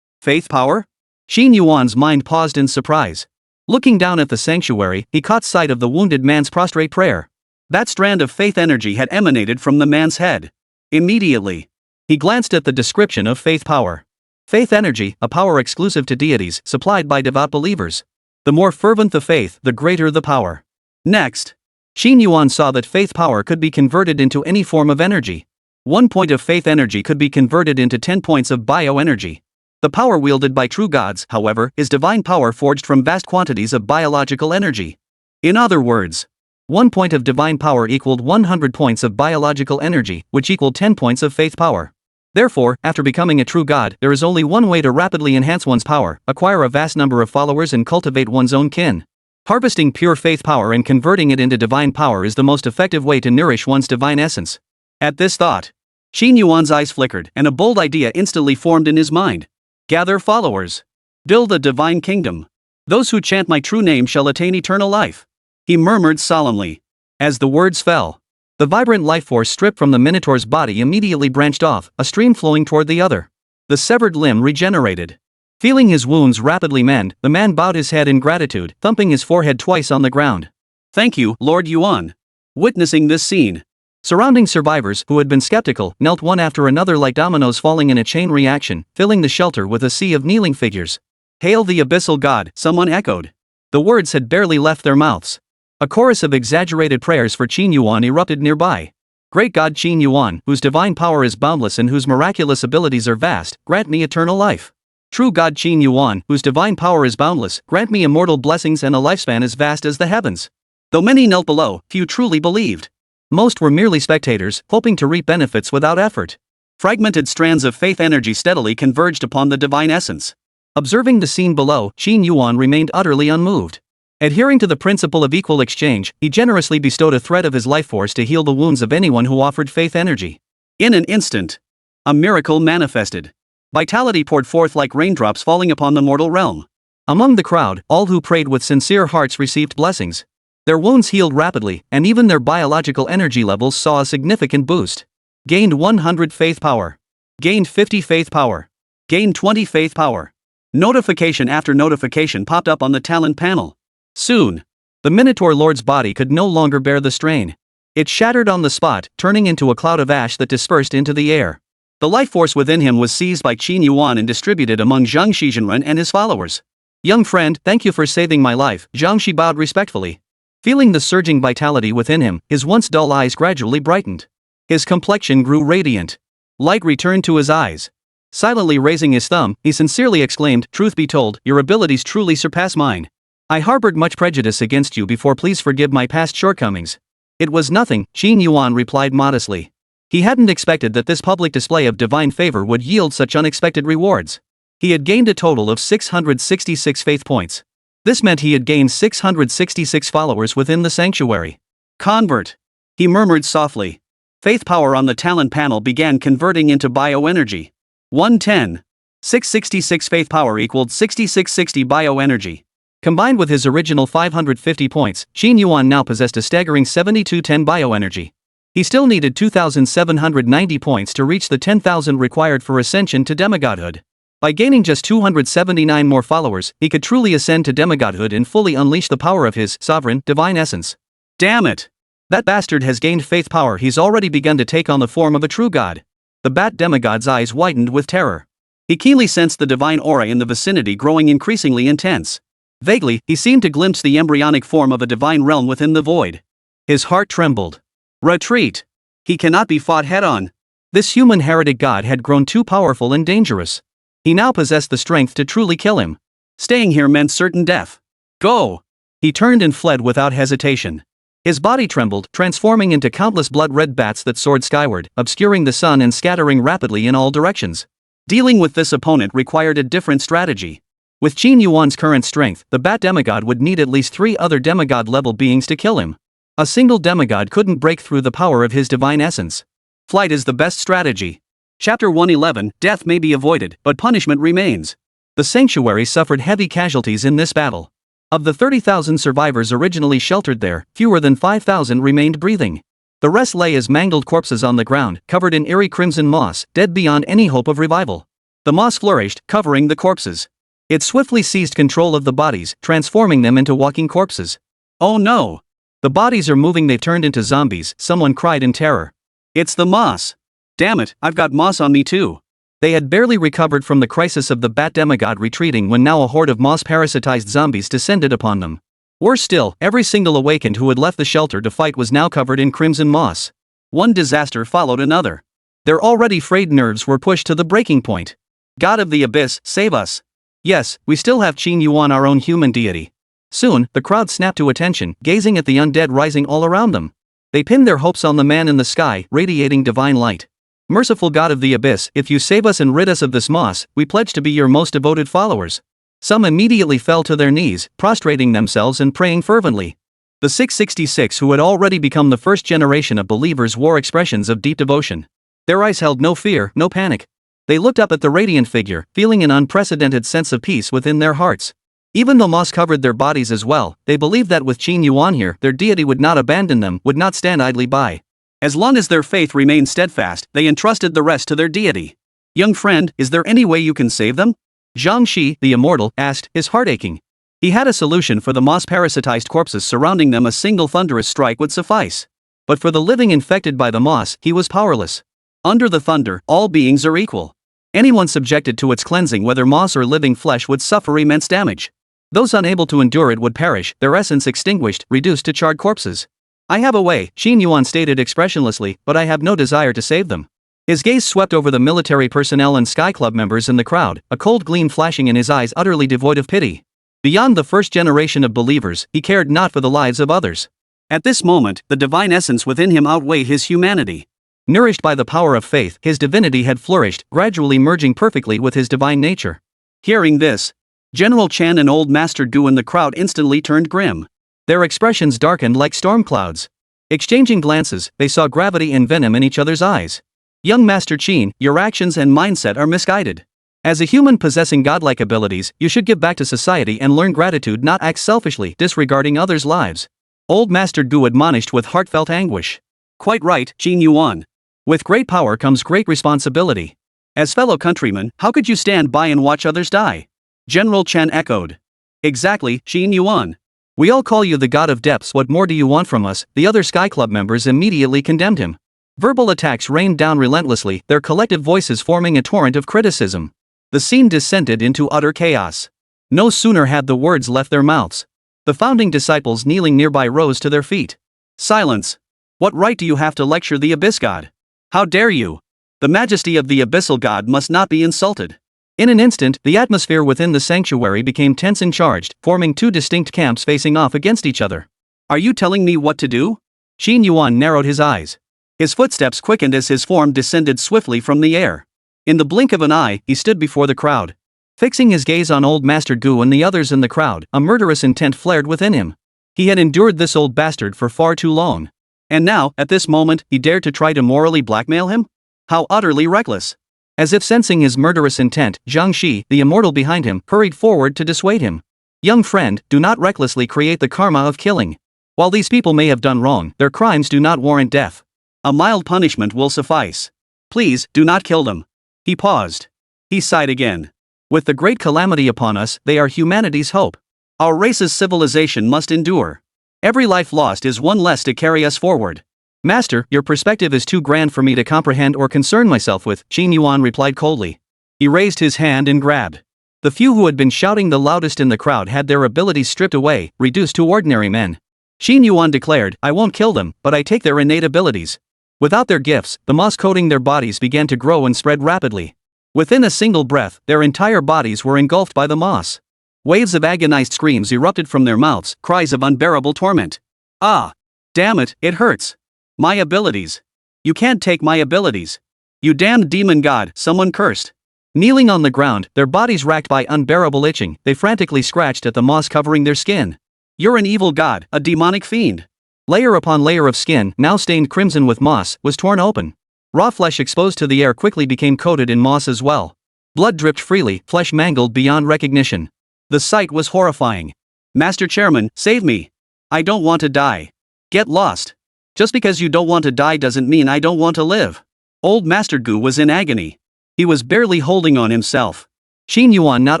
Faith power? Qin Yuan's mind paused in surprise. Looking down at the sanctuary, he caught sight of the wounded man's prostrate prayer. That strand of faith energy had emanated from the man's head. Immediately, he glanced at the description of faith power. Faith energy, a power exclusive to deities, supplied by devout believers. The more fervent the faith, the greater the power. Next, Qin Yuan saw that faith power could be converted into any form of energy. 1 point of faith energy could be converted into 10 points of bioenergy. The power wielded by true gods, however, is divine power forged from vast quantities of biological energy. In other words, 1 point of divine power equaled 100 points of biological energy, which equaled 10 points of faith power. Therefore, after becoming a true god, there is only one way to rapidly enhance one's power: acquire a vast number of followers and cultivate one's own kin. Harvesting pure faith power and converting it into divine power is the most effective way to nourish one's divine essence. At this thought, Qin Yuan's eyes flickered, and a bold idea instantly formed in his mind. Gather followers. Build a divine kingdom. Those who chant my true name shall attain eternal life. He murmured solemnly. As the words fell, the vibrant life force stripped from the Minotaur's body immediately branched off, a stream flowing toward the other. The severed limb regenerated. Feeling his wounds rapidly mend, the man bowed his head in gratitude, thumping his forehead twice on the ground. Thank you, Lord Yuan. Witnessing this scene, surrounding survivors who had been skeptical knelt one after another like dominoes falling in a chain reaction, filling the shelter with a sea of kneeling figures. Hail the abyssal god, someone echoed. The words had barely left their mouths. A chorus of exaggerated prayers for Qin Yuan erupted nearby. Great God Qin Yuan, whose divine power is boundless and whose miraculous abilities are vast, grant me eternal life. True God Qin Yuan, whose divine power is boundless, grant me immortal blessings and a lifespan as vast as the heavens. Though many knelt below, few truly believed. Most were merely spectators, hoping to reap benefits without effort. Fragmented strands of faith energy steadily converged upon the divine essence. Observing the scene below, Qin Yuan remained utterly unmoved. Adhering to the principle of equal exchange, he generously bestowed a thread of his life force to heal the wounds of anyone who offered faith energy. In an instant, a miracle manifested. Vitality poured forth like raindrops falling upon the mortal realm. Among the crowd, all who prayed with sincere hearts received blessings. Their wounds healed rapidly, and even their biological energy levels saw a significant boost. Gained 100 faith power. Gained 50 faith power. Gained 20 faith power. Notification after notification popped up on the talent panel. Soon, the Minotaur Lord's body could no longer bear the strain. It shattered on the spot, turning into a cloud of ash that dispersed into the air. The life force within him was seized by Qin Yuan and distributed among Zhang Shizhenren and his followers. Young friend, thank you for saving my life, Zhang Shi bowed respectfully. Feeling the surging vitality within him, his once dull eyes gradually brightened. His complexion grew radiant. Light returned to his eyes. Silently raising his thumb, he sincerely exclaimed, "Truth be told, your abilities truly surpass mine. I harbored much prejudice against you before, please forgive my past shortcomings." It was nothing, Qin Yuan replied modestly. He hadn't expected that this public display of divine favor would yield such unexpected rewards. He had gained a total of 666 faith points. This meant he had gained 666 followers within the sanctuary. Convert, he murmured softly. Faith power on the talent panel began converting into bioenergy. 110. 666 faith power equaled 6660 bioenergy. Combined with his original 550 points, Qin Yuan now possessed a staggering 7210 bioenergy. He still needed 2,790 points to reach the 10,000 required for ascension to demigodhood. By gaining just 279 more followers, he could truly ascend to demigodhood and fully unleash the power of his sovereign, divine essence. Damn it! That bastard has gained faith power. He's already begun to take on the form of a true god. The bat demigod's eyes widened with terror. He keenly sensed the divine aura in the vicinity growing increasingly intense. Vaguely, he seemed to glimpse the embryonic form of a divine realm within the void. His heart trembled. Retreat! He cannot be fought head-on. This human heretic god had grown too powerful and dangerous. He now possessed the strength to truly kill him. Staying here meant certain death. Go! He turned and fled without hesitation. His body trembled, transforming into countless blood-red bats that soared skyward, obscuring the sun and scattering rapidly in all directions. Dealing with this opponent required a different strategy. With Qin Yuan's current strength, the bat demigod would need at least 3 other demigod-level beings to kill him. A single demigod couldn't break through the power of his divine essence. Flight is the best strategy. Chapter 111, Death may be avoided, but punishment remains. The sanctuary suffered heavy casualties in this battle. Of the 30,000 survivors originally sheltered there, fewer than 5,000 remained breathing. The rest lay as mangled corpses on the ground, covered in eerie crimson moss, dead beyond any hope of revival. The moss flourished, covering the corpses. It swiftly seized control of the bodies, transforming them into walking corpses. Oh no! The bodies are moving, they've turned into zombies, someone cried in terror. It's the moss. Damn it, I've got moss on me too. They had barely recovered from the crisis of the bat demigod retreating when now a horde of moss-parasitized zombies descended upon them. Worse still, every single awakened who had left the shelter to fight was now covered in crimson moss. One disaster followed another. Their already frayed nerves were pushed to the breaking point. God of the Abyss, save us. Yes, we still have Qin Yuan, our own human deity. Soon, the crowd snapped to attention, gazing at the undead rising all around them. They pinned their hopes on the man in the sky, radiating divine light. Merciful God of the Abyss, if you save us and rid us of this moss, we pledge to be your most devoted followers. Some immediately fell to their knees, prostrating themselves and praying fervently. The 666 who had already become the first generation of believers wore expressions of deep devotion. Their eyes held no fear, no panic. They looked up at the radiant figure, feeling an unprecedented sense of peace within their hearts. Even though moss covered their bodies as well, they believed that with Qin Yuan here, their deity would not abandon them, would not stand idly by. As long as their faith remained steadfast, they entrusted the rest to their deity. Young friend, is there any way you can save them? Zhang Shi, the immortal, asked, his heart aching. He had a solution for the moss-parasitized corpses surrounding them. A single thunderous strike would suffice. But for the living infected by the moss, he was powerless. Under the thunder, all beings are equal. Anyone subjected to its cleansing, whether moss or living flesh, would suffer immense damage. Those unable to endure it would perish, their essence extinguished, reduced to charred corpses. I have a way, Qin Yuan stated expressionlessly, but I have no desire to save them. His gaze swept over the military personnel and Sky Club members in the crowd, a cold gleam flashing in his eyes, utterly devoid of pity. Beyond the first generation of believers, he cared not for the lives of others. At this moment, the divine essence within him outweighed his humanity. Nourished by the power of faith, his divinity had flourished, gradually merging perfectly with his divine nature. Hearing this, General Chan and Old Master Du in the crowd instantly turned grim. Their expressions darkened like storm clouds. Exchanging glances, they saw gravity and venom in each other's eyes. Young Master Qin, your actions and mindset are misguided. As a human possessing godlike abilities, you should give back to society and learn gratitude, not act selfishly, disregarding others' lives. Old Master Du admonished with heartfelt anguish. Quite right, Qin Yuan. With great power comes great responsibility. As fellow countrymen, how could you stand by and watch others die? General Chen echoed. Exactly, Qin Yuan. We all call you the God of Depths. What more do you want from us? The other Sky Club members immediately condemned him. Verbal attacks rained down relentlessly, their collective voices forming a torrent of criticism. The scene descended into utter chaos. No sooner had the words left their mouths. The founding disciples kneeling nearby rose to their feet. Silence. What right do you have to lecture the Abyss God? How dare you? The majesty of the Abyssal God must not be insulted. In an instant, the atmosphere within the sanctuary became tense and charged, forming two distinct camps facing off against each other. Are you telling me what to do? Qin Yuan narrowed his eyes. His footsteps quickened as his form descended swiftly from the air. In the blink of an eye, he stood before the crowd. Fixing his gaze on Old Master Gu and the others in the crowd, a murderous intent flared within him. He had endured this old bastard for far too long. And now, at this moment, he dared to try to morally blackmail him? How utterly reckless. As if sensing his murderous intent, Zhang Shi, the immortal behind him, hurried forward to dissuade him. Young friend, do not recklessly create the karma of killing. While these people may have done wrong, their crimes do not warrant death. A mild punishment will suffice. Please, do not kill them. He paused. He sighed again. With the great calamity upon us, they are humanity's hope. Our race's civilization must endure. Every life lost is one less to carry us forward. Master, your perspective is too grand for me to comprehend or concern myself with, Qin Yuan replied coldly. He raised his hand and grabbed. The few who had been shouting the loudest in the crowd had their abilities stripped away, reduced to ordinary men. Qin Yuan declared, I won't kill them, but I take their innate abilities. Without their gifts, the moss coating their bodies began to grow and spread rapidly. Within a single breath, their entire bodies were engulfed by the moss. Waves of agonized screams erupted from their mouths, cries of unbearable torment. Ah! Damn it, it hurts. My abilities. You can't take my abilities. You damned demon god, someone cursed. Kneeling on the ground, their bodies racked by unbearable itching, they frantically scratched at the moss covering their skin. You're an evil god, a demonic fiend. Layer upon layer of skin, now stained crimson with moss, was torn open. Raw flesh exposed to the air quickly became coated in moss as well. Blood dripped freely, flesh mangled beyond recognition. The sight was horrifying. Master Chairman, save me. I don't want to die. Get lost. Just because you don't want to die doesn't mean I don't want to live. Old Master Gu was in agony. He was barely holding on himself. Qin Yuan not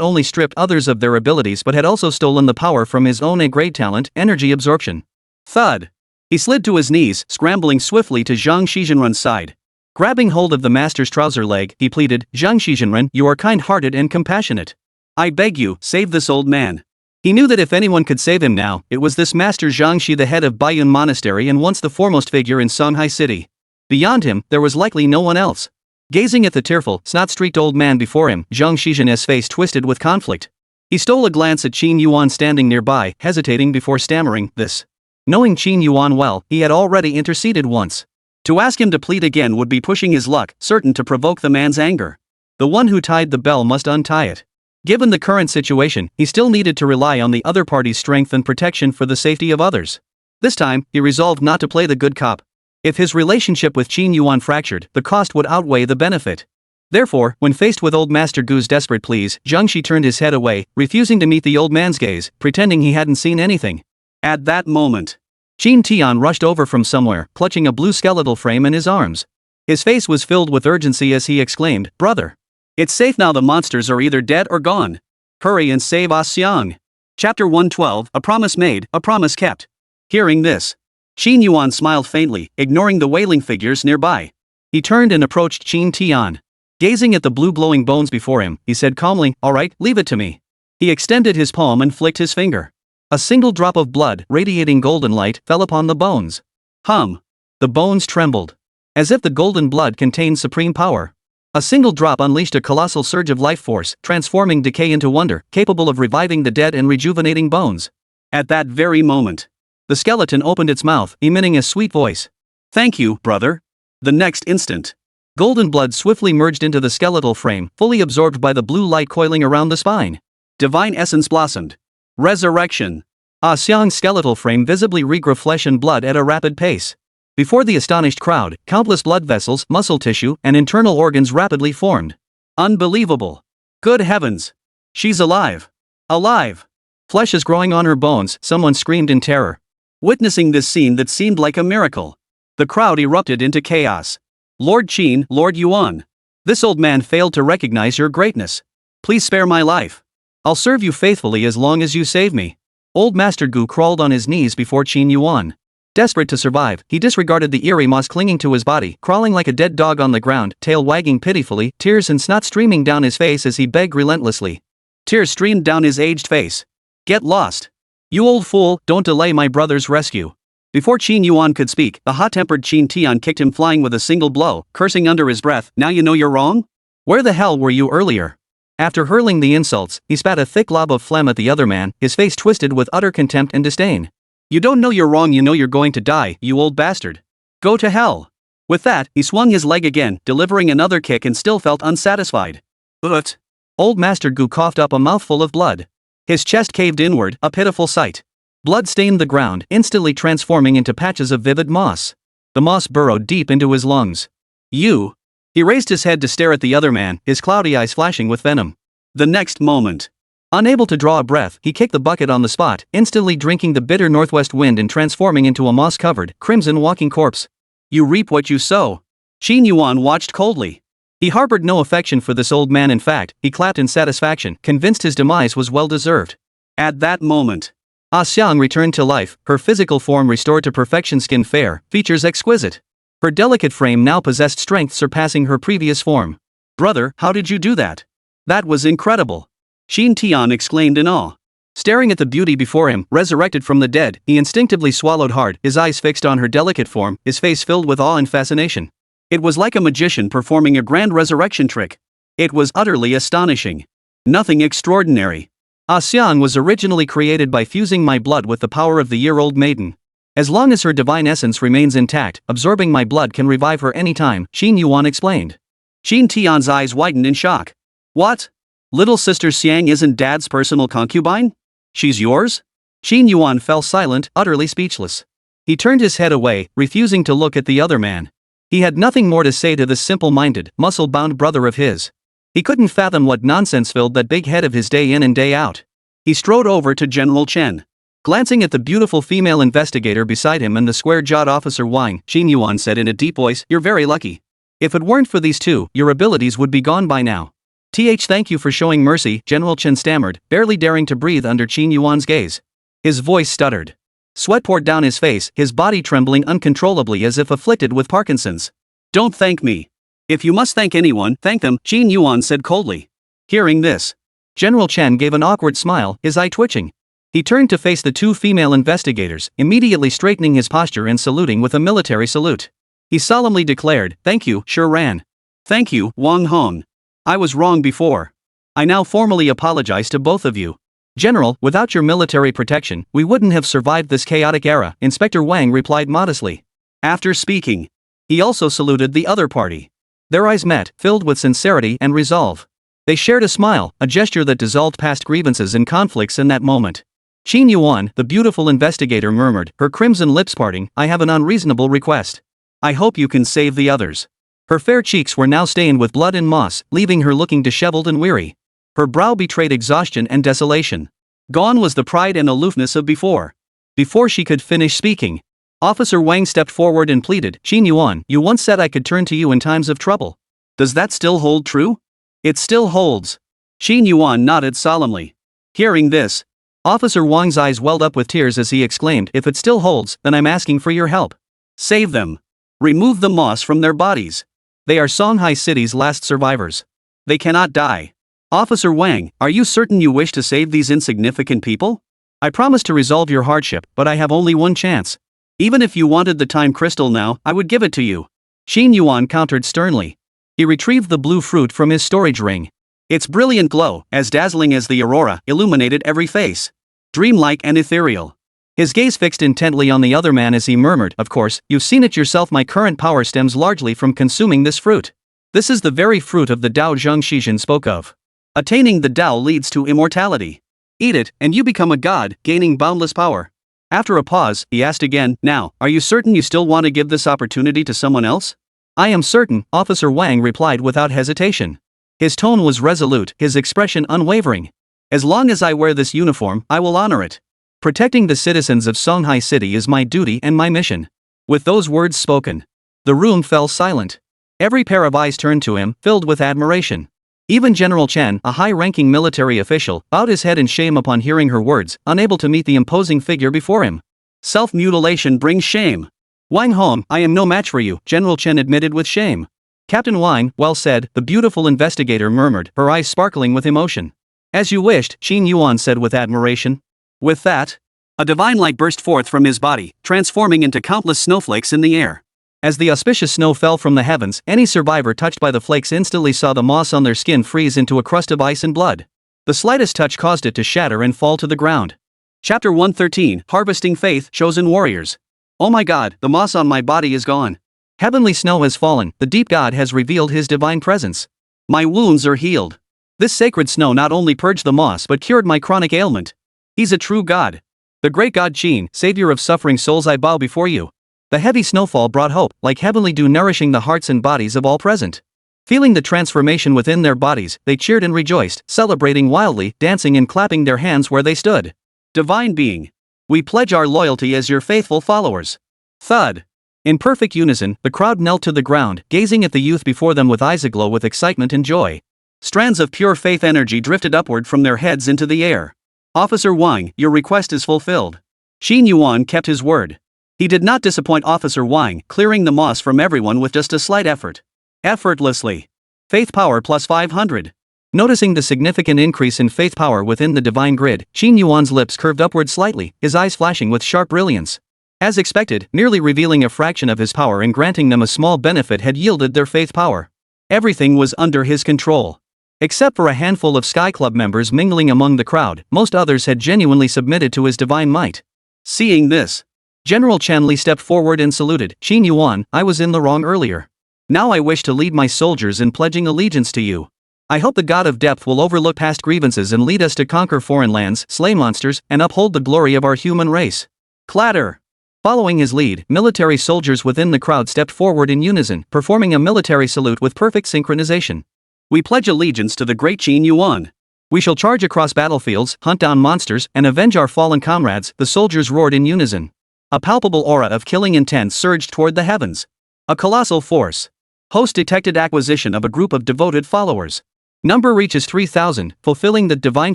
only stripped others of their abilities but had also stolen the power from his own great talent, energy absorption. Thud. He slid to his knees, scrambling swiftly to Zhang Shizhenrun's side. Grabbing hold of the master's trouser leg, he pleaded, "Zhang Shizhenren, you are kind-hearted and compassionate. I beg you, save this old man." He knew that if anyone could save him now, it was this master Zhang Shi, the head of Baiyun Monastery and once the foremost figure in Songhai City. Beyond him, there was likely no one else. Gazing at the tearful, snot-streaked old man before him, Zhang Shizhen's face twisted with conflict. He stole a glance at Qin Yuan standing nearby, hesitating before stammering, "This." Knowing Qin Yuan well, he had already interceded once. To ask him to plead again would be pushing his luck, certain to provoke the man's anger. The one who tied the bell must untie it. Given the current situation, he still needed to rely on the other party's strength and protection for the safety of others. This time, he resolved not to play the good cop. If his relationship with Qin Yuan fractured, the cost would outweigh the benefit. Therefore, when faced with old Master Gu's desperate pleas, Zhang Shi turned his head away, refusing to meet the old man's gaze, pretending he hadn't seen anything. At that moment, Qin Tian rushed over from somewhere, clutching a blue skeletal frame in his arms. His face was filled with urgency as he exclaimed, "Brother! It's safe now, the monsters are either dead or gone. Hurry and save Ah Xiang." Chapter 112, A Promise Made, A Promise Kept. Hearing this, Qin Yuan smiled faintly, ignoring the wailing figures nearby. He turned and approached Qin Tian. Gazing at the blue glowing bones before him, he said calmly, "All right, leave it to me." He extended his palm and flicked his finger. A single drop of blood, radiating golden light, fell upon the bones. Hum. The bones trembled. As if the golden blood contained supreme power. A single drop unleashed a colossal surge of life force, transforming decay into wonder, capable of reviving the dead and rejuvenating bones. At that very moment, the skeleton opened its mouth, emitting a sweet voice. "Thank you, brother." The next instant, golden blood swiftly merged into the skeletal frame, fully absorbed by the blue light coiling around the spine. Divine essence blossomed. Resurrection. Ah Xiang's skeletal frame visibly regrew flesh and blood at a rapid pace. Before the astonished crowd, countless blood vessels, muscle tissue, and internal organs rapidly formed. Unbelievable. Good heavens. She's alive. Alive. Flesh is growing on her bones, someone screamed in terror. Witnessing this scene that seemed like a miracle, the crowd erupted into chaos. "Lord Qin, Lord Yuan. This old man failed to recognize your greatness. Please spare my life. I'll serve you faithfully as long as you save me." Old Master Gu crawled on his knees before Qin Yuan. Desperate to survive, he disregarded the eerie moss clinging to his body, crawling like a dead dog on the ground, tail wagging pitifully, tears and snot streaming down his face as he begged relentlessly. Tears streamed down his aged face. "Get lost. You old fool, don't delay my brother's rescue." Before Qin Yuan could speak, the hot-tempered Qin Tian kicked him flying with a single blow, cursing under his breath, "Now you know you're wrong? Where the hell were you earlier?" After hurling the insults, he spat a thick lob of phlegm at the other man, his face twisted with utter contempt and disdain. "You don't know you're wrong, you know you're going to die, you old bastard. Go to hell." With that, he swung his leg again, delivering another kick and still felt unsatisfied. "But." Old Master Gu coughed up a mouthful of blood. His chest caved inward, a pitiful sight. Blood stained the ground, instantly transforming into patches of vivid moss. The moss burrowed deep into his lungs. "You." He raised his head to stare at the other man, his cloudy eyes flashing with venom. The next moment, unable to draw a breath, he kicked the bucket on the spot, instantly drinking the bitter northwest wind and transforming into a moss-covered, crimson walking corpse. "You reap what you sow." Qin Yuan watched coldly. He harbored no affection for this old man. In fact, he clapped in satisfaction, convinced his demise was well-deserved. At that moment, Ah Xiang returned to life, her physical form restored to perfection, skin fair, features exquisite. Her delicate frame now possessed strength surpassing her previous form. "Brother, how did you do that? That was incredible." Qin Tian exclaimed in awe. Staring at the beauty before him, resurrected from the dead, he instinctively swallowed hard, his eyes fixed on her delicate form, his face filled with awe and fascination. It was like a magician performing a grand resurrection trick. It was utterly astonishing. Nothing extraordinary. Ah Xiang was originally created by fusing my blood with the power of the year-old maiden. As long as her divine essence remains intact, absorbing my blood can revive her anytime, Qin Yuan explained. Qin Tian's eyes widened in shock. "What? Little sister Xiang isn't Dad's personal concubine? She's yours?" Qin Yuan fell silent, utterly speechless. He turned his head away, refusing to look at the other man. He had nothing more to say to this simple-minded, muscle-bound brother of his. He couldn't fathom what nonsense filled that big head of his day in and day out. He strode over to General Chen. Glancing at the beautiful female investigator beside him and the square-jawed officer Wang, Qin Yuan said in a deep voice, "You're very lucky. If it weren't for these two, your abilities would be gone by now." Thank you for showing mercy," General Chen stammered, barely daring to breathe under Qin Yuan's gaze. His voice stuttered. Sweat poured down his face, his body trembling uncontrollably as if afflicted with Parkinson's. Don't thank me. If you must thank anyone, thank them, Qin Yuan said coldly. Hearing this, General Chen gave an awkward smile, his eye twitching. He turned to face the two female investigators, immediately straightening his posture and saluting with a military salute. He solemnly declared, "Thank you, Sure Ran. Thank you, Wang Hong. I was wrong before. I now formally apologize to both of you." General, without your military protection, we wouldn't have survived this chaotic era, Inspector Wang replied modestly. After speaking, he also saluted the other party. Their eyes met, filled with sincerity and resolve. They shared a smile, a gesture that dissolved past grievances and conflicts in that moment. Qin Yuan, the beautiful investigator, murmured, her crimson lips parting, "I have an unreasonable request. I hope you can save the others." Her fair cheeks were now stained with blood and moss, leaving her looking disheveled and weary. Her brow betrayed exhaustion and desolation. Gone was the pride and aloofness of before. Before she could finish speaking, Officer Wang stepped forward and pleaded, "Qin Yuan, you once said I could turn to you in times of trouble. Does that still hold true?" "It still holds." Qin Yuan nodded solemnly. Hearing this, Officer Wang's eyes welled up with tears as he exclaimed, "If it still holds, then I'm asking for your help. Save them. Remove the moss from their bodies. They are Songhai City's last survivors. They cannot die." "Officer Wang, are you certain you wish to save these insignificant people?" "I promise to resolve your hardship, but I have only one chance." "Even if you wanted the time crystal now, I would give it to you," Qin Yuan countered sternly. He retrieved the blue fruit from his storage ring. Its brilliant glow, as dazzling as the aurora, illuminated every face. Dreamlike and ethereal. His gaze fixed intently on the other man as he murmured, "Of course, you've seen it yourself, my current power stems largely from consuming this fruit. This is the very fruit of the Dao Zheng Shizhen spoke of. Attaining the Dao leads to immortality. Eat it, and you become a god, gaining boundless power." After a pause, he asked again, "Now, are you certain you still want to give this opportunity to someone else?" "I am certain," Officer Wang replied without hesitation. His tone was resolute, his expression unwavering. "As long as I wear this uniform, I will honor it. Protecting the citizens of Songhai City is my duty and my mission." With those words spoken, the room fell silent. Every pair of eyes turned to him, filled with admiration. Even General Chen, a high-ranking military official, bowed his head in shame upon hearing her words, unable to meet the imposing figure before him. "Self-mutilation brings shame." "Wang Hong, I am no match for you," General Chen admitted with shame. "Captain Wang, well said," the beautiful investigator murmured, her eyes sparkling with emotion. "As you wished," Qin Yuan said with admiration. With that, a divine light burst forth from his body, transforming into countless snowflakes in the air. As the auspicious snow fell from the heavens, any survivor touched by the flakes instantly saw the moss on their skin freeze into a crust of ice and blood. The slightest touch caused it to shatter and fall to the ground. Chapter 113, Harvesting Faith, Chosen Warriors. "Oh my God, the moss on my body is gone. Heavenly snow has fallen, the deep God has revealed his divine presence. My wounds are healed. This sacred snow not only purged the moss but cured my chronic ailment. He's a true God. The great God Qin, savior of suffering souls, I bow before you." The heavy snowfall brought hope, like heavenly dew nourishing the hearts and bodies of all present. Feeling the transformation within their bodies, they cheered and rejoiced, celebrating wildly, dancing and clapping their hands where they stood. "Divine being, we pledge our loyalty as your faithful followers." Thud. In perfect unison, the crowd knelt to the ground, gazing at the youth before them with eyes aglow with excitement and joy. Strands of pure faith energy drifted upward from their heads into the air. "Officer Wang, your request is fulfilled." Qin Yuan kept his word. He did not disappoint Officer Wang, clearing the moss from everyone with just a slight effort. Effortlessly. Faith power plus 500. Noticing the significant increase in faith power within the divine grid, Qin Yuan's lips curved upward slightly, his eyes flashing with sharp brilliance. As expected, nearly revealing a fraction of his power and granting them a small benefit had yielded their faith power. Everything was under his control. Except for a handful of Sky Club members mingling among the crowd, most others had genuinely submitted to his divine might. Seeing this, General Chen Li stepped forward and saluted. "Qin Yuan, I was in the wrong earlier. Now I wish to lead my soldiers in pledging allegiance to you. I hope the God of depth will overlook past grievances and lead us to conquer foreign lands, slay monsters, and uphold the glory of our human race." Clatter! Following his lead, military soldiers within the crowd stepped forward in unison, performing a military salute with perfect synchronization. "We pledge allegiance to the great Qin Yuan. We shall charge across battlefields, hunt down monsters, and avenge our fallen comrades," the soldiers roared in unison. A palpable aura of killing intent surged toward the heavens. A colossal force. Host detected acquisition of a group of devoted followers. Number reaches 3,000, fulfilling the divine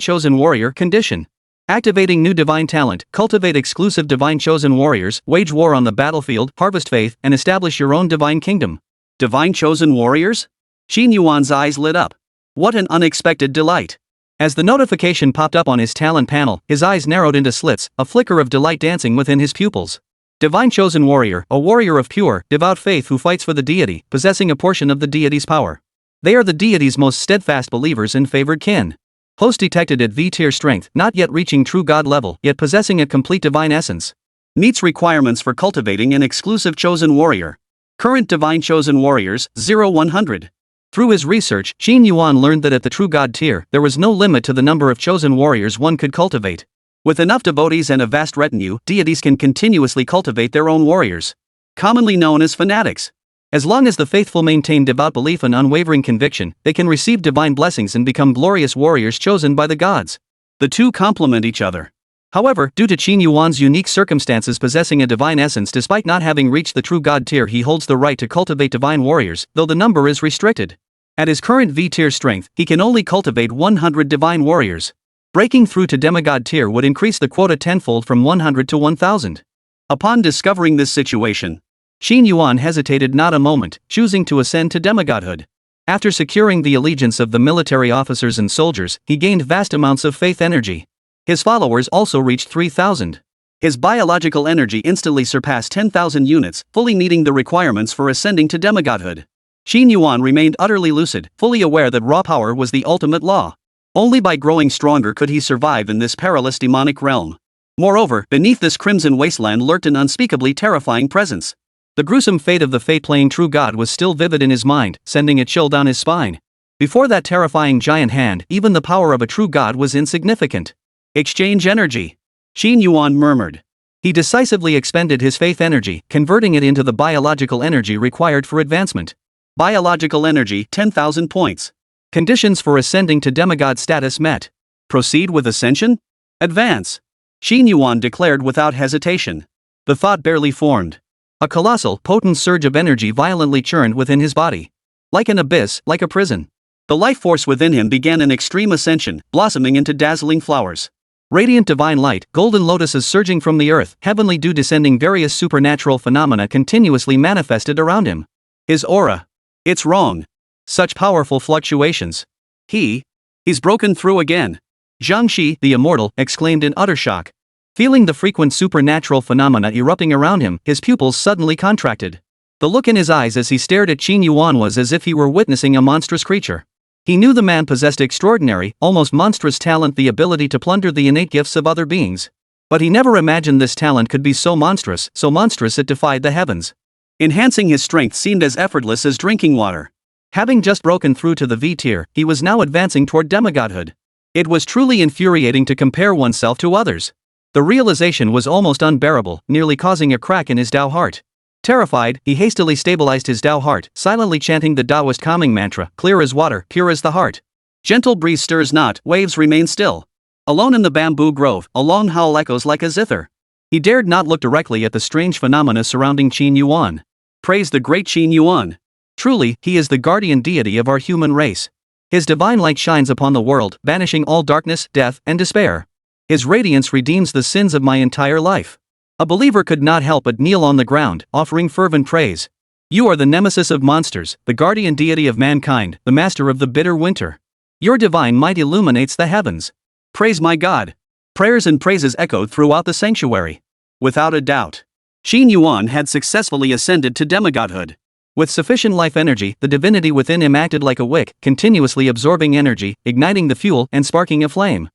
chosen warrior condition. Activating new divine talent, cultivate exclusive divine chosen warriors, wage war on the battlefield, harvest faith, and establish your own divine kingdom. Divine Chosen Warriors? Qin Yuan's eyes lit up. What an unexpected delight. As the notification popped up on his talent panel, his eyes narrowed into slits, a flicker of delight dancing within his pupils. Divine Chosen Warrior, a warrior of pure, devout faith who fights for the deity, possessing a portion of the deity's power. They are the deity's most steadfast believers and favored kin. Host detected at V-tier strength, not yet reaching true god level, yet possessing a complete divine essence. Meets requirements for cultivating an exclusive chosen warrior. Current Divine Chosen Warriors, 0-100. Through his research, Qin Yuan learned that at the true god tier, there was no limit to the number of chosen warriors one could cultivate. With enough devotees and a vast retinue, deities can continuously cultivate their own warriors. Commonly known as fanatics. As long as the faithful maintain devout belief and unwavering conviction, they can receive divine blessings and become glorious warriors chosen by the gods. The two complement each other. However, due to Qin Yuan's unique circumstances possessing a divine essence despite not having reached the true god tier, he holds the right to cultivate divine warriors, though the number is restricted. At his current V-tier strength, he can only cultivate 100 divine warriors. Breaking through to demigod tier would increase the quota tenfold from 100 to 1000. Upon discovering this situation, Qin Yuan hesitated not a moment, choosing to ascend to demigodhood. After securing the allegiance of the military officers and soldiers, he gained vast amounts of faith energy. His followers also reached 3,000. His biological energy instantly surpassed 10,000 units, fully meeting the requirements for ascending to demigodhood. Qin Yuan remained utterly lucid, fully aware that raw power was the ultimate law. Only by growing stronger could he survive in this perilous demonic realm. Moreover, beneath this crimson wasteland lurked an unspeakably terrifying presence. The gruesome fate of the fate-playing true god was still vivid in his mind, sending a chill down his spine. Before that terrifying giant hand, even the power of a true god was insignificant. Exchange energy. Qin Yuan murmured. He decisively expended his faith energy, converting it into the biological energy required for advancement. Biological energy, 10,000 points. Conditions for ascending to demigod status met. Proceed with ascension? Advance. Qin Yuan declared without hesitation. The thought barely formed. A colossal, potent surge of energy violently churned within his body. Like an abyss, like a prison. The life force within him began an extreme ascension, blossoming into dazzling flowers. Radiant divine light, golden lotuses surging from the earth, heavenly dew descending, various supernatural phenomena continuously manifested around him. His aura. It's wrong. Such powerful fluctuations. He's broken through again. Zhang Shi, the immortal, exclaimed in utter shock. Feeling the frequent supernatural phenomena erupting around him, his pupils suddenly contracted. The look in his eyes as he stared at Qin Yuan was as if he were witnessing a monstrous creature. He knew the man possessed extraordinary, almost monstrous talent, the ability to plunder the innate gifts of other beings. But he never imagined this talent could be so monstrous it defied the heavens. Enhancing his strength seemed as effortless as drinking water. Having just broken through to the V-tier, he was now advancing toward demigodhood. It was truly infuriating to compare oneself to others. The realization was almost unbearable, nearly causing a crack in his Tao heart. Terrified, he hastily stabilized his Tao heart, silently chanting the Taoist calming mantra, clear as water, pure as the heart. Gentle breeze stirs not, waves remain still. Alone in the bamboo grove, a long howl echoes like a zither. He dared not look directly at the strange phenomena surrounding Qin Yuan. Praise the great Qin Yuan. Truly, he is the guardian deity of our human race. His divine light shines upon the world, banishing all darkness, death, and despair. His radiance redeems the sins of my entire life. A believer could not help but kneel on the ground, offering fervent praise. You are the nemesis of monsters, the guardian deity of mankind, the master of the bitter winter. Your divine might illuminates the heavens. Praise my God. Prayers and praises echoed throughout the sanctuary. Without a doubt, Qin Yuan had successfully ascended to demigodhood. With sufficient life energy, the divinity within him acted like a wick, continuously absorbing energy, igniting the fuel, and sparking a flame.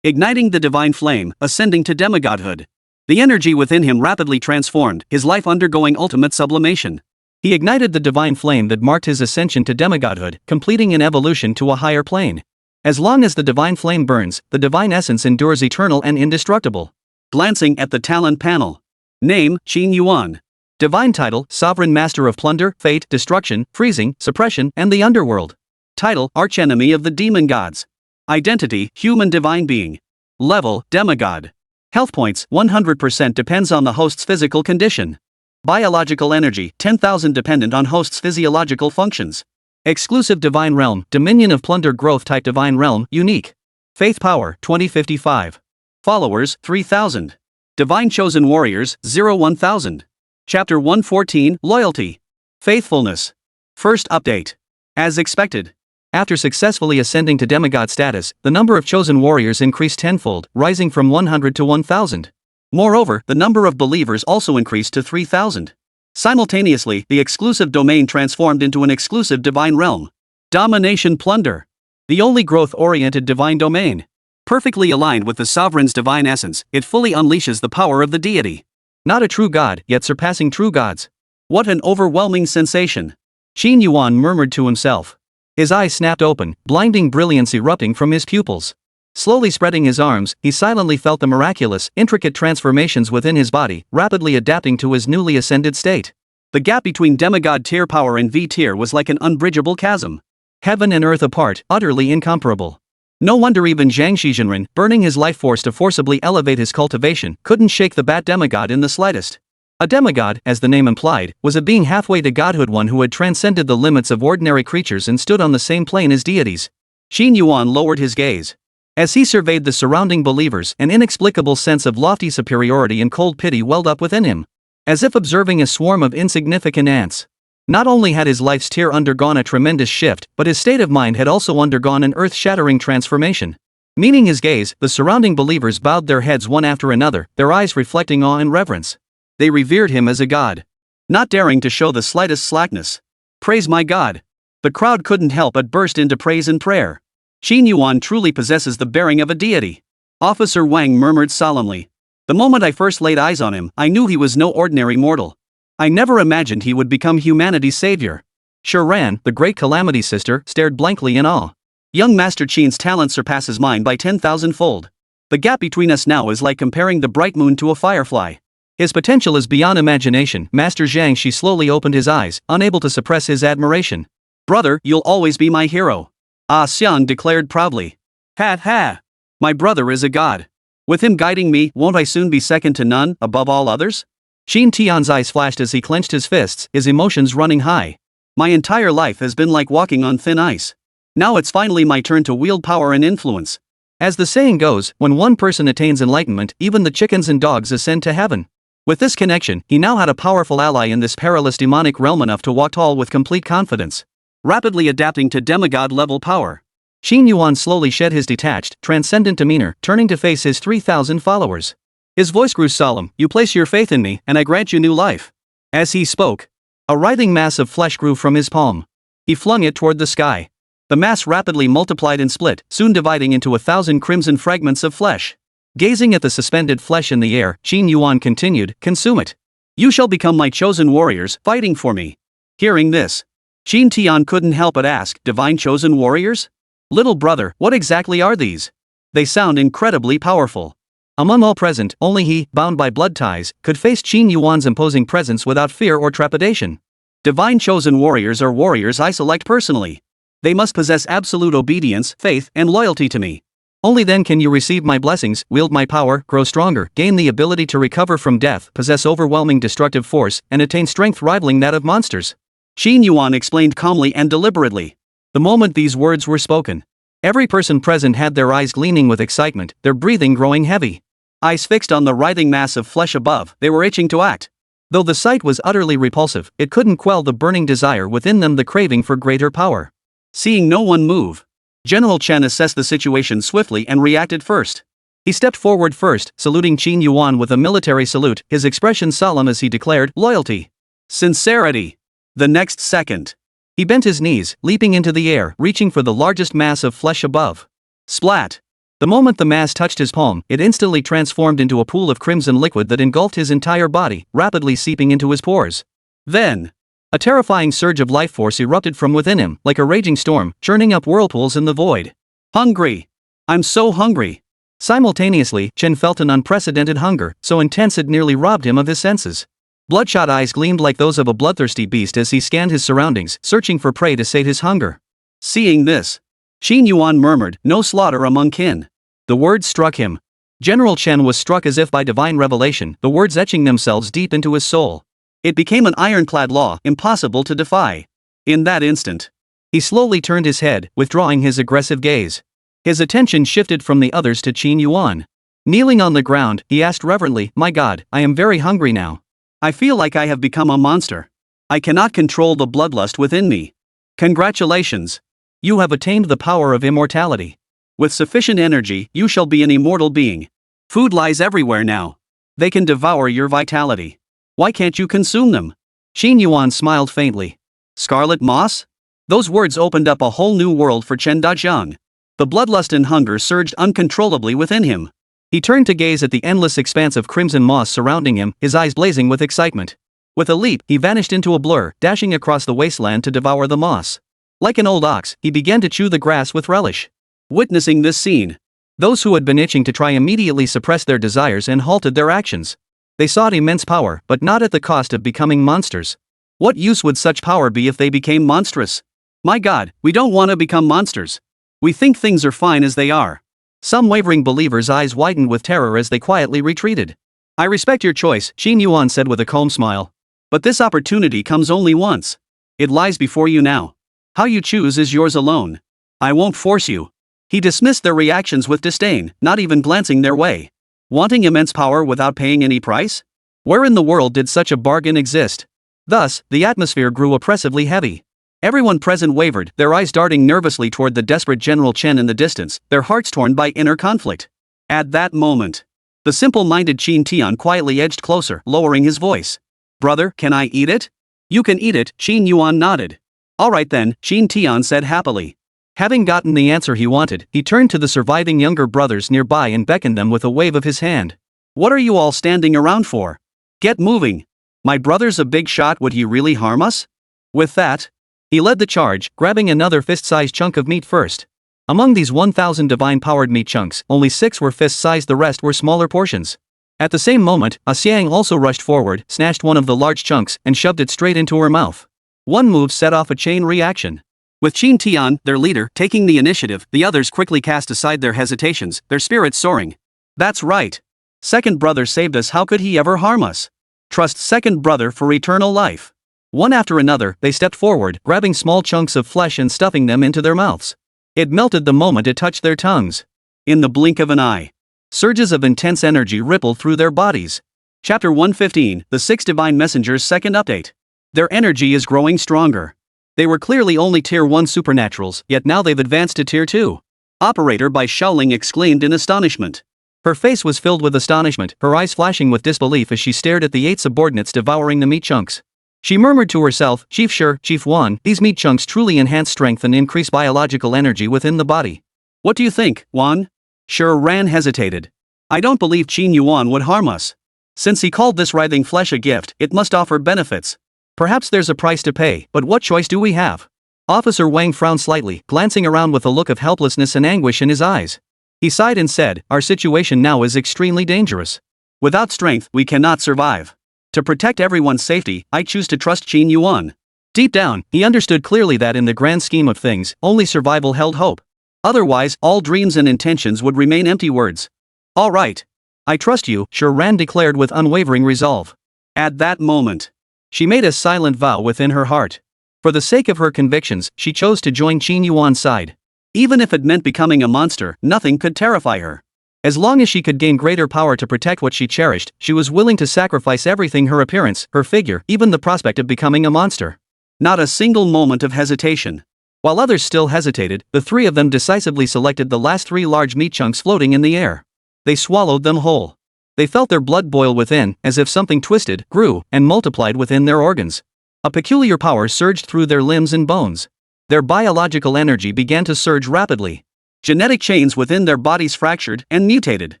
Igniting the divine flame, ascending to demigodhood. The energy within him rapidly transformed, his life undergoing ultimate sublimation. He ignited the divine flame that marked his ascension to demigodhood, completing an evolution to a higher plane. As long as the divine flame burns, the divine essence endures eternal and indestructible. Glancing at the talent panel. Name, Qin Yuan. Divine title, Sovereign Master of Plunder, Fate, Destruction, Freezing, Suppression, and the Underworld. Title, Archenemy of the Demon Gods. Identity, Human Divine Being. Level, Demigod. Health points, 100% depends on the host's physical condition. Biological energy, 10,000 dependent on host's physiological functions. Exclusive Divine Realm, Dominion of Plunder Growth Type Divine Realm, Unique. Faith Power, 2055. Followers, 3,000. Divine Chosen Warriors, 0-1000. Chapter 114, Loyalty. Faithfulness. First update. As expected. After successfully ascending to demigod status, the number of chosen warriors increased tenfold, rising from 100 to 1,000. Moreover, the number of believers also increased to 3,000. Simultaneously, the exclusive domain transformed into an exclusive divine realm. Domination Plunder. The only growth-oriented divine domain. Perfectly aligned with the sovereign's divine essence, it fully unleashes the power of the deity. Not a true god, yet surpassing true gods. What an overwhelming sensation. Qin Yuan murmured to himself. His eyes snapped open, blinding brilliance erupting from his pupils. Slowly spreading his arms, he silently felt the miraculous, intricate transformations within his body, rapidly adapting to his newly ascended state. The gap between demigod tier power and V tier was like an unbridgeable chasm. Heaven and earth apart, utterly incomparable. No wonder even Zhang Shizhenren, burning his life force to forcibly elevate his cultivation, couldn't shake the bat demigod in the slightest. A demigod, as the name implied, was a being halfway to godhood, one who had transcended the limits of ordinary creatures and stood on the same plane as deities. Qin Yuan lowered his gaze. As he surveyed the surrounding believers, an inexplicable sense of lofty superiority and cold pity welled up within him. As if observing a swarm of insignificant ants. Not only had his life's tier undergone a tremendous shift, but his state of mind had also undergone an earth-shattering transformation. Meeting his gaze, the surrounding believers bowed their heads one after another, their eyes reflecting awe and reverence. They revered him as a god. Not daring to show the slightest slackness. Praise my God. The crowd couldn't help but burst into praise and prayer. Qin Yuan truly possesses the bearing of a deity. Officer Wang murmured solemnly. The moment I first laid eyes on him, I knew he was no ordinary mortal. I never imagined he would become humanity's savior. Shiran, the great calamity sister, stared blankly in awe. Young Master Qin's talent surpasses mine by 10,000-fold. The gap between us now is like comparing the bright moon to a firefly. His potential is beyond imagination. Master Zhang Shi slowly opened his eyes, unable to suppress his admiration. Brother, you'll always be my hero. Ah Xiang declared proudly. Ha ha! My brother is a god. With him guiding me, won't I soon be second to none, above all others? Qin Tian's eyes flashed as he clenched his fists, his emotions running high. My entire life has been like walking on thin ice. Now it's finally my turn to wield power and influence. As the saying goes, when one person attains enlightenment, even the chickens and dogs ascend to heaven. With this connection, he now had a powerful ally in this perilous demonic realm, enough to walk tall with complete confidence. Rapidly adapting to demigod-level power. Qin Yuan slowly shed his detached, transcendent demeanor, turning to face his 3,000 followers. His voice grew solemn. You place your faith in me, and I grant you new life. As he spoke, a writhing mass of flesh grew from his palm. He flung it toward the sky. The mass rapidly multiplied and split, soon dividing into 1,000 crimson fragments of flesh. Gazing at the suspended flesh in the air, Qin Yuan continued, consume it. You shall become my chosen warriors, fighting for me. Hearing this, Qin Tian couldn't help but ask, divine chosen warriors? Little brother, what exactly are these? They sound incredibly powerful. Among all present, only he, bound by blood ties, could face Qin Yuan's imposing presence without fear or trepidation. Divine chosen warriors are warriors I select personally. They must possess absolute obedience, faith, and loyalty to me. Only then can you receive my blessings, wield my power, grow stronger, gain the ability to recover from death, possess overwhelming destructive force, and attain strength rivaling that of monsters. Qin Yuan explained calmly and deliberately. The moment these words were spoken, every person present had their eyes gleaming with excitement, their breathing growing heavy. Eyes fixed on the writhing mass of flesh above, they were itching to act. Though the sight was utterly repulsive, it couldn't quell the burning desire within them, the craving for greater power. Seeing no one move, General Chen assessed the situation swiftly and reacted first. He stepped forward first, saluting Qin Yuan with a military salute, his expression solemn as he declared, loyalty. Sincerity. The next second, he bent his knees, leaping into the air, reaching for the largest mass of flesh above. Splat. The moment the mass touched his palm, it instantly transformed into a pool of crimson liquid that engulfed his entire body, rapidly seeping into his pores. Then, a terrifying surge of life force erupted from within him, like a raging storm, churning up whirlpools in the void. Hungry. I'm so hungry. Simultaneously, Chen felt an unprecedented hunger, so intense it nearly robbed him of his senses. Bloodshot eyes gleamed like those of a bloodthirsty beast as he scanned his surroundings, searching for prey to sate his hunger. Seeing this, Qin Yuan murmured, no slaughter among kin. The words struck him. General Chen was struck as if by divine revelation, the words etching themselves deep into his soul. It became an ironclad law, impossible to defy. In that instant, he slowly turned his head, withdrawing his aggressive gaze. His attention shifted from the others to Qin Yuan. Kneeling on the ground, he asked reverently, my God, I am very hungry now. I feel like I have become a monster. I cannot control the bloodlust within me. Congratulations. You have attained the power of immortality. With sufficient energy, you shall be an immortal being. Food lies everywhere now. They can devour your vitality. Why can't you consume them? Qin Yuan smiled faintly. Scarlet moss? Those words opened up a whole new world for Chen Dajiang. The bloodlust and hunger surged uncontrollably within him. He turned to gaze at the endless expanse of crimson moss surrounding him, his eyes blazing with excitement. With a leap, he vanished into a blur, dashing across the wasteland to devour the moss. Like an old ox, he began to chew the grass with relish. Witnessing this scene, those who had been itching to try immediately suppressed their desires and halted their actions. They sought immense power, but not at the cost of becoming monsters. What use would such power be if they became monstrous? My God, we don't want to become monsters. We think things are fine as they are. Some wavering believers' eyes widened with terror as they quietly retreated. I respect your choice, Qin Yuan said with a calm smile. But this opportunity comes only once. It lies before you now. How you choose is yours alone. I won't force you. He dismissed their reactions with disdain, not even glancing their way. Wanting immense power without paying any price? Where in the world did such a bargain exist? Thus, the atmosphere grew oppressively heavy. Everyone present wavered, their eyes darting nervously toward the desperate General Chen in the distance, their hearts torn by inner conflict. At that moment, the simple-minded Qin Tian quietly edged closer, lowering his voice. Brother, can I eat it? You can eat it, Qin Yuan nodded. Alright then, Qin Tian said happily. Having gotten the answer he wanted, he turned to the surviving younger brothers nearby and beckoned them with a wave of his hand. What are you all standing around for? Get moving. My brother's a big shot, would he really harm us? With that, he led the charge, grabbing another fist-sized chunk of meat first. Among these 1,000 divine-powered meat chunks, only 6 were fist-sized, the rest were smaller portions. At the same moment, A Xiang also rushed forward, snatched one of the large chunks, and shoved it straight into her mouth. One move set off a chain reaction. With Qin Tian, their leader, taking the initiative, the others quickly cast aside their hesitations, their spirits soaring. That's right. Second brother saved us, how could he ever harm us? Trust second brother for eternal life. One after another, they stepped forward, grabbing small chunks of flesh and stuffing them into their mouths. It melted the moment it touched their tongues. In the blink of an eye, surges of intense energy rippled through their bodies. Chapter 115, The Six Divine Messengers' Second Update. Their energy is growing stronger. They were clearly only Tier 1 supernaturals, yet now they've advanced to Tier 2. Operator Bai Shaoling exclaimed in astonishment. Her face was filled with astonishment, her eyes flashing with disbelief as she stared at the 8 subordinates devouring the meat chunks. She murmured to herself, Chief Shi, Chief Wan, these meat chunks truly enhance strength and increase biological energy within the body. What do you think, Wan? Shi Ran hesitated. I don't believe Qin Yuan would harm us. Since he called this writhing flesh a gift, it must offer benefits. Perhaps there's a price to pay, but what choice do we have? Officer Wang frowned slightly, glancing around with a look of helplessness and anguish in his eyes. He sighed and said, our situation now is extremely dangerous. Without strength, we cannot survive. To protect everyone's safety, I choose to trust Qin Yuan. Deep down, he understood clearly that in the grand scheme of things, only survival held hope. Otherwise, all dreams and intentions would remain empty words. All right. I trust you, Shi Ran declared with unwavering resolve. At that moment, she made a silent vow within her heart. For the sake of her convictions, she chose to join Qin Yuan's side. Even if it meant becoming a monster, nothing could terrify her. As long as she could gain greater power to protect what she cherished, she was willing to sacrifice everything, her appearance, her figure, even the prospect of becoming a monster. Not a single moment of hesitation. While others still hesitated, the 3 of them decisively selected the last 3 large meat chunks floating in the air. They swallowed them whole. They felt their blood boil within, as if something twisted, grew, and multiplied within their organs. A peculiar power surged through their limbs and bones. Their biological energy began to surge rapidly. Genetic chains within their bodies fractured and mutated.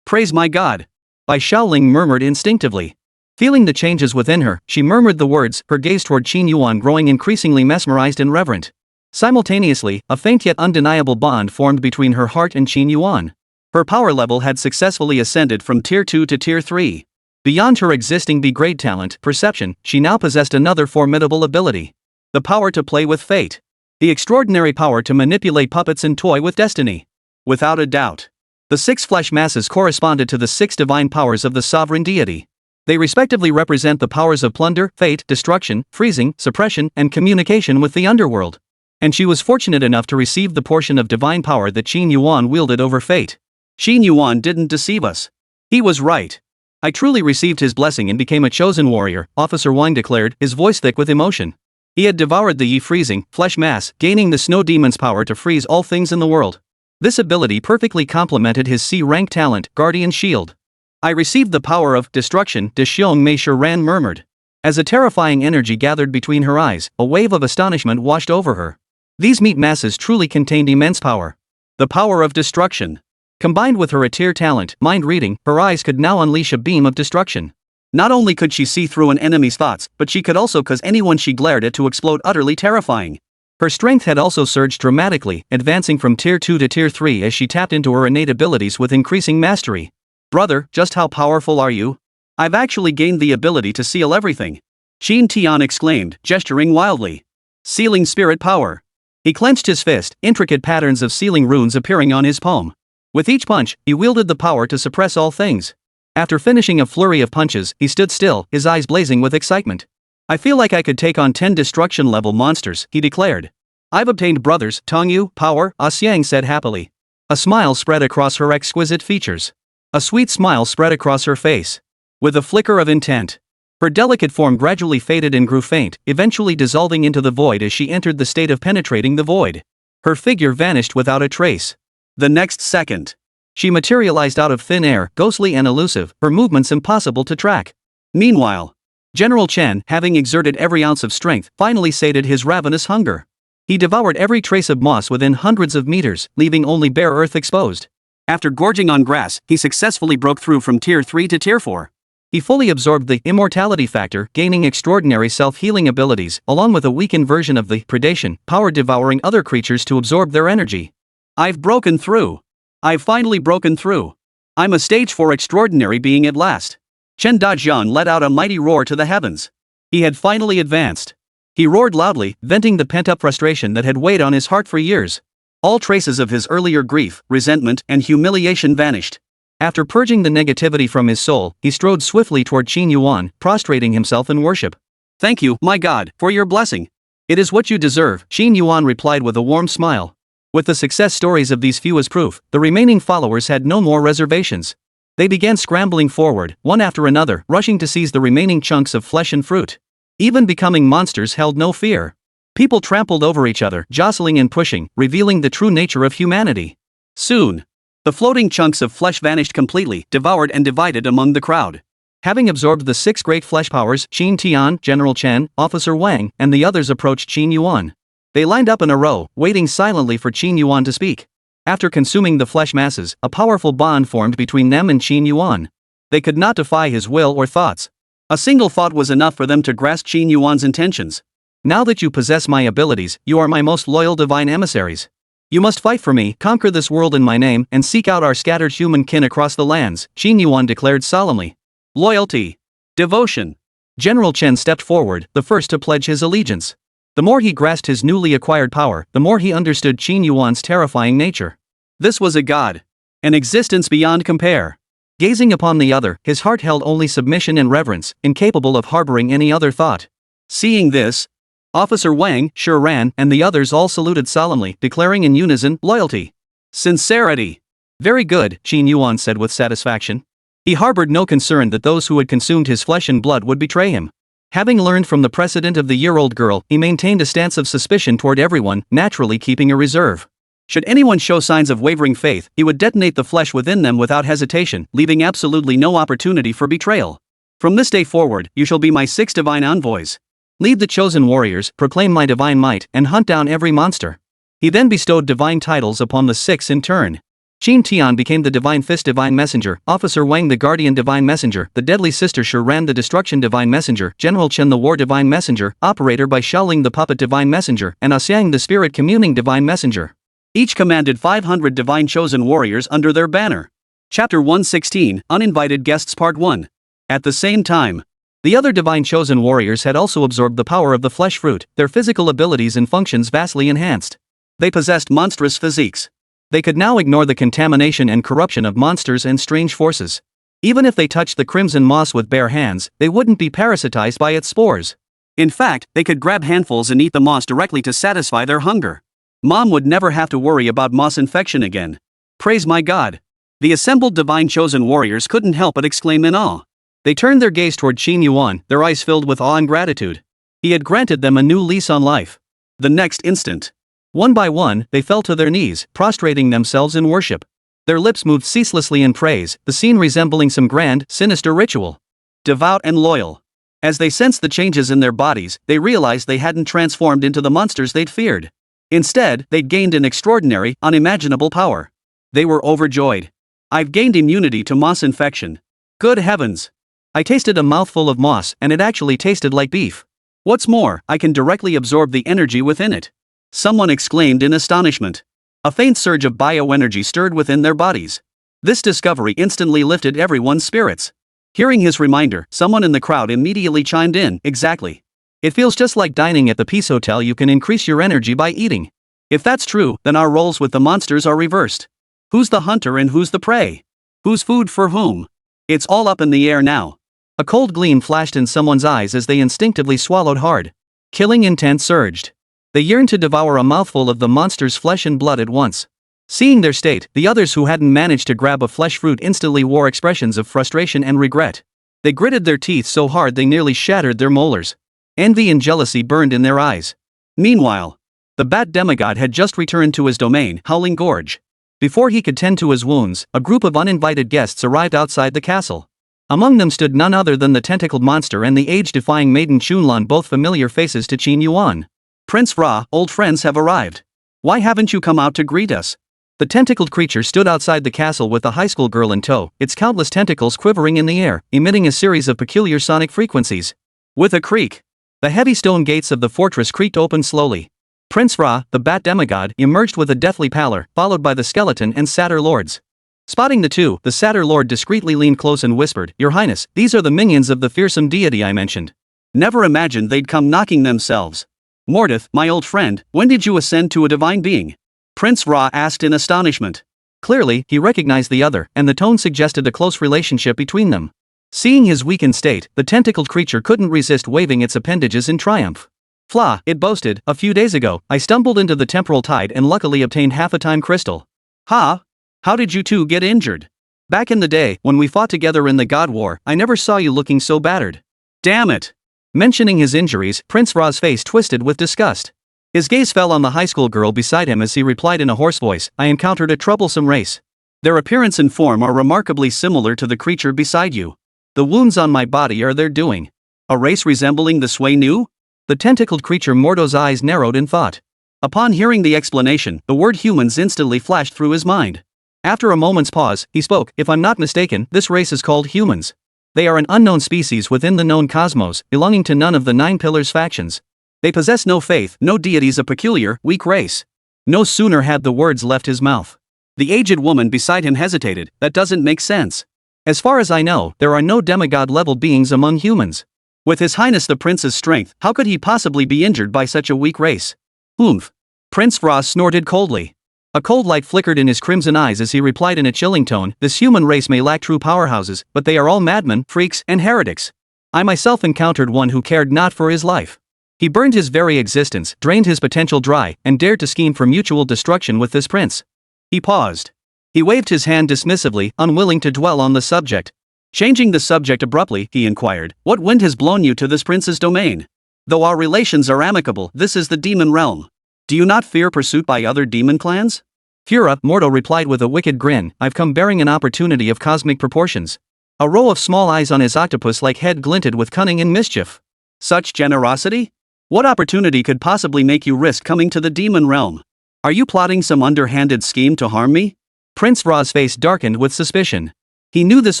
Praise my God! Bai Shaoling murmured instinctively. Feeling the changes within her, she murmured the words, her gaze toward Qin Yuan growing increasingly mesmerized and reverent. Simultaneously, a faint yet undeniable bond formed between her heart and Qin Yuan. Her power level had successfully ascended from Tier 2 to Tier 3. Beyond her existing B-grade talent, perception, she now possessed another formidable ability. The power to play with fate. The extraordinary power to manipulate puppets and toy with destiny. Without a doubt, the 6 flesh masses corresponded to the 6 divine powers of the sovereign deity. They respectively represent the powers of plunder, fate, destruction, freezing, suppression, and communication with the underworld. And she was fortunate enough to receive the portion of divine power that Qin Yuan wielded over fate. Qin Yuan didn't deceive us. He was right. I truly received his blessing and became a chosen warrior, Officer Wang declared, his voice thick with emotion. He had devoured the freezing flesh mass, gaining the snow demon's power to freeze all things in the world. This ability perfectly complemented his C-rank talent, Guardian Shield. I received the power of destruction, De Xiong Mei Ran murmured. As a terrifying energy gathered between her eyes, a wave of astonishment washed over her. These meat masses truly contained immense power. The power of destruction. Combined with her Atir talent, mind reading, her eyes could now unleash a beam of destruction. Not only could she see through an enemy's thoughts, but she could also cause anyone she glared at to explode, utterly terrifying. Her strength had also surged dramatically, advancing from Tier 2 to Tier 3 as she tapped into her innate abilities with increasing mastery. Brother, just how powerful are you? I've actually gained the ability to seal everything. Qin Tian exclaimed, gesturing wildly. Sealing spirit power. He clenched his fist, intricate patterns of sealing runes appearing on his palm. With each punch, he wielded the power to suppress all things. After finishing a flurry of punches, he stood still, his eyes blazing with excitement. I feel like I could take on 10 destruction-level monsters, he declared. I've obtained brothers, Tongyu, power, Xiang said happily. A smile spread across her exquisite features. A sweet smile spread across her face. With a flicker of intent. Her delicate form gradually faded and grew faint, eventually dissolving into the void as she entered the state of penetrating the void. Her figure vanished without a trace. The next second, she materialized out of thin air, ghostly and elusive, her movements impossible to track. Meanwhile, General Chen, having exerted every ounce of strength, finally sated his ravenous hunger. He devoured every trace of moss within hundreds of meters, leaving only bare earth exposed. After gorging on grass, he successfully broke through from Tier 3 to Tier 4. He fully absorbed the immortality factor, gaining extraordinary self-healing abilities, along with a weakened version of the predation power, devouring other creatures to absorb their energy. I've broken through. I've finally broken through. I'm a stage 4 extraordinary being at last. Chen Dajian let out a mighty roar to the heavens. He had finally advanced. He roared loudly, venting the pent-up frustration that had weighed on his heart for years. All traces of his earlier grief, resentment, and humiliation vanished. After purging the negativity from his soul, he strode swiftly toward Qin Yuan, prostrating himself in worship. Thank you, my God, for your blessing. It is what you deserve, Qin Yuan replied with a warm smile. With the success stories of these few as proof, the remaining followers had no more reservations. They began scrambling forward, one after another, rushing to seize the remaining chunks of flesh and fruit. Even becoming monsters held no fear. People trampled over each other, jostling and pushing, revealing the true nature of humanity. Soon, the floating chunks of flesh vanished completely, devoured and divided among the crowd. Having absorbed the 6 great flesh powers, Qin Tian, General Chen, Officer Wang, and the others approached Qin Yuan. They lined up in a row, waiting silently for Qin Yuan to speak. After consuming the flesh masses, a powerful bond formed between them and Qin Yuan. They could not defy his will or thoughts. A single thought was enough for them to grasp Qin Yuan's intentions. Now that you possess my abilities, you are my most loyal divine emissaries. You must fight for me, conquer this world in my name, and seek out our scattered human kin across the lands, Qin Yuan declared solemnly. Loyalty. Devotion. General Chen stepped forward, the first to pledge his allegiance. The more he grasped his newly acquired power, the more he understood Qin Yuan's terrifying nature. This was a god. An existence beyond compare. Gazing upon the other, his heart held only submission and reverence, incapable of harboring any other thought. Seeing this, Officer Wang, Ran, and the others all saluted solemnly, declaring in unison, loyalty. Sincerity. Very good, Qin Yuan said with satisfaction. He harbored no concern that those who had consumed his flesh and blood would betray him. Having learned from the precedent of the year-old girl, he maintained a stance of suspicion toward everyone, naturally keeping a reserve. Should anyone show signs of wavering faith, he would detonate the flesh within them without hesitation, leaving absolutely no opportunity for betrayal. From this day forward, you shall be my 6 divine envoys. Lead the chosen warriors, proclaim my divine might, and hunt down every monster. He then bestowed divine titles upon the 6 in turn. Qin Tian became the Divine Fist Divine Messenger, Officer Wang the Guardian Divine Messenger, the Deadly Sister Ran the Destruction Divine Messenger, General Chen the War Divine Messenger, Operator by Xiaoling the Puppet Divine Messenger, and Xiang the Spirit Communing Divine Messenger. Each commanded 500 divine chosen warriors under their banner. Chapter 116, Uninvited Guests Part 1. At the same time, the other divine chosen warriors had also absorbed the power of the flesh fruit, their physical abilities and functions vastly enhanced. They possessed monstrous physiques. They could now ignore the contamination and corruption of monsters and strange forces. Even if they touched the crimson moss with bare hands, they wouldn't be parasitized by its spores. In fact, they could grab handfuls and eat the moss directly to satisfy their hunger. Mom would never have to worry about moss infection again. Praise my God. The assembled divine chosen warriors couldn't help but exclaim in awe. They turned their gaze toward Qin Yuan, their eyes filled with awe and gratitude. He had granted them a new lease on life. The next instant, one by one, they fell to their knees, prostrating themselves in worship. Their lips moved ceaselessly in praise, the scene resembling some grand, sinister ritual. Devout and loyal. As they sensed the changes in their bodies, they realized they hadn't transformed into the monsters they'd feared. Instead, they'd gained an extraordinary, unimaginable power. They were overjoyed. I've gained immunity to moss infection. Good heavens! I tasted a mouthful of moss, and it actually tasted like beef. What's more, I can directly absorb the energy within it. Someone exclaimed in astonishment. A faint surge of bioenergy stirred within their bodies. This discovery instantly lifted everyone's spirits. Hearing his reminder, someone in the crowd immediately chimed in, exactly. It feels just like dining at the Peace Hotel. You can increase your energy by eating. If that's true, then our roles with the monsters are reversed. Who's the hunter and who's the prey? Who's food for whom? It's all up in the air now. A cold gleam flashed in someone's eyes as they instinctively swallowed hard. Killing intent surged. They yearned to devour a mouthful of the monster's flesh and blood at once. Seeing their state, the others who hadn't managed to grab a flesh fruit instantly wore expressions of frustration and regret. They gritted their teeth so hard they nearly shattered their molars. Envy and jealousy burned in their eyes. Meanwhile, the bat demigod had just returned to his domain, Howling Gorge. Before he could tend to his wounds, a group of uninvited guests arrived outside the castle. Among them stood none other than the tentacled monster and the age-defying maiden Chunlan, both familiar faces to Qin Yuan. Prince Ra, old friends have arrived. Why haven't you come out to greet us? The tentacled creature stood outside the castle with the high school girl in tow, its countless tentacles quivering in the air, emitting a series of peculiar sonic frequencies. With a creak, the heavy stone gates of the fortress creaked open slowly. Prince Ra, the bat demigod, emerged with a deathly pallor, followed by the skeleton and satyr lords. Spotting the two, the satyr lord discreetly leaned close and whispered, "Your Highness, these are the minions of the fearsome deity I mentioned." Never imagined they'd come knocking themselves. Mordeth, my old friend, when did you ascend to a divine being? Prince Ra asked in astonishment. Clearly, he recognized the other, and the tone suggested a close relationship between them. Seeing his weakened state, the tentacled creature couldn't resist waving its appendages in triumph. Fla, it boasted, a few days ago, I stumbled into the temporal tide and luckily obtained half a time crystal. Ha! How did you two get injured? Back in the day, when we fought together in the God War, I never saw you looking so battered. Damn it! Mentioning his injuries, Prince Ra's face twisted with disgust. His gaze fell on the high school girl beside him as he replied in a hoarse voice, I encountered a troublesome race. Their appearance and form are remarkably similar to the creature beside you. The wounds on my body are their doing. A race resembling the Sui Nu? The tentacled creature Mordo's eyes narrowed in thought. Upon hearing the explanation, the word humans instantly flashed through his mind. After a moment's pause, he spoke, if I'm not mistaken, this race is called humans. They are an unknown species within the known cosmos, belonging to none of the 9 Pillars factions. They possess no faith, no deities, a peculiar, weak race. No sooner had the words left his mouth. The aged woman beside him hesitated, that doesn't make sense. As far as I know, there are no demigod-level beings among humans. With His Highness the Prince's strength, how could he possibly be injured by such a weak race? Oomph. Prince Ra snorted coldly. A cold light flickered in his crimson eyes as he replied in a chilling tone, this human race may lack true powerhouses, but they are all madmen, freaks, and heretics. I myself encountered one who cared not for his life. He burned his very existence, drained his potential dry, and dared to scheme for mutual destruction with this prince. He paused. He waved his hand dismissively, unwilling to dwell on the subject. Changing the subject abruptly, he inquired, what wind has blown you to this prince's domain? Though our relations are amicable, this is the demon realm. Do you not fear pursuit by other demon clans? Fura, Mordo replied with a wicked grin, I've come bearing an opportunity of cosmic proportions. A row of small eyes on his octopus-like head glinted with cunning and mischief. Such generosity? What opportunity could possibly make you risk coming to the demon realm? Are you plotting some underhanded scheme to harm me? Prince Ra's face darkened with suspicion. He knew this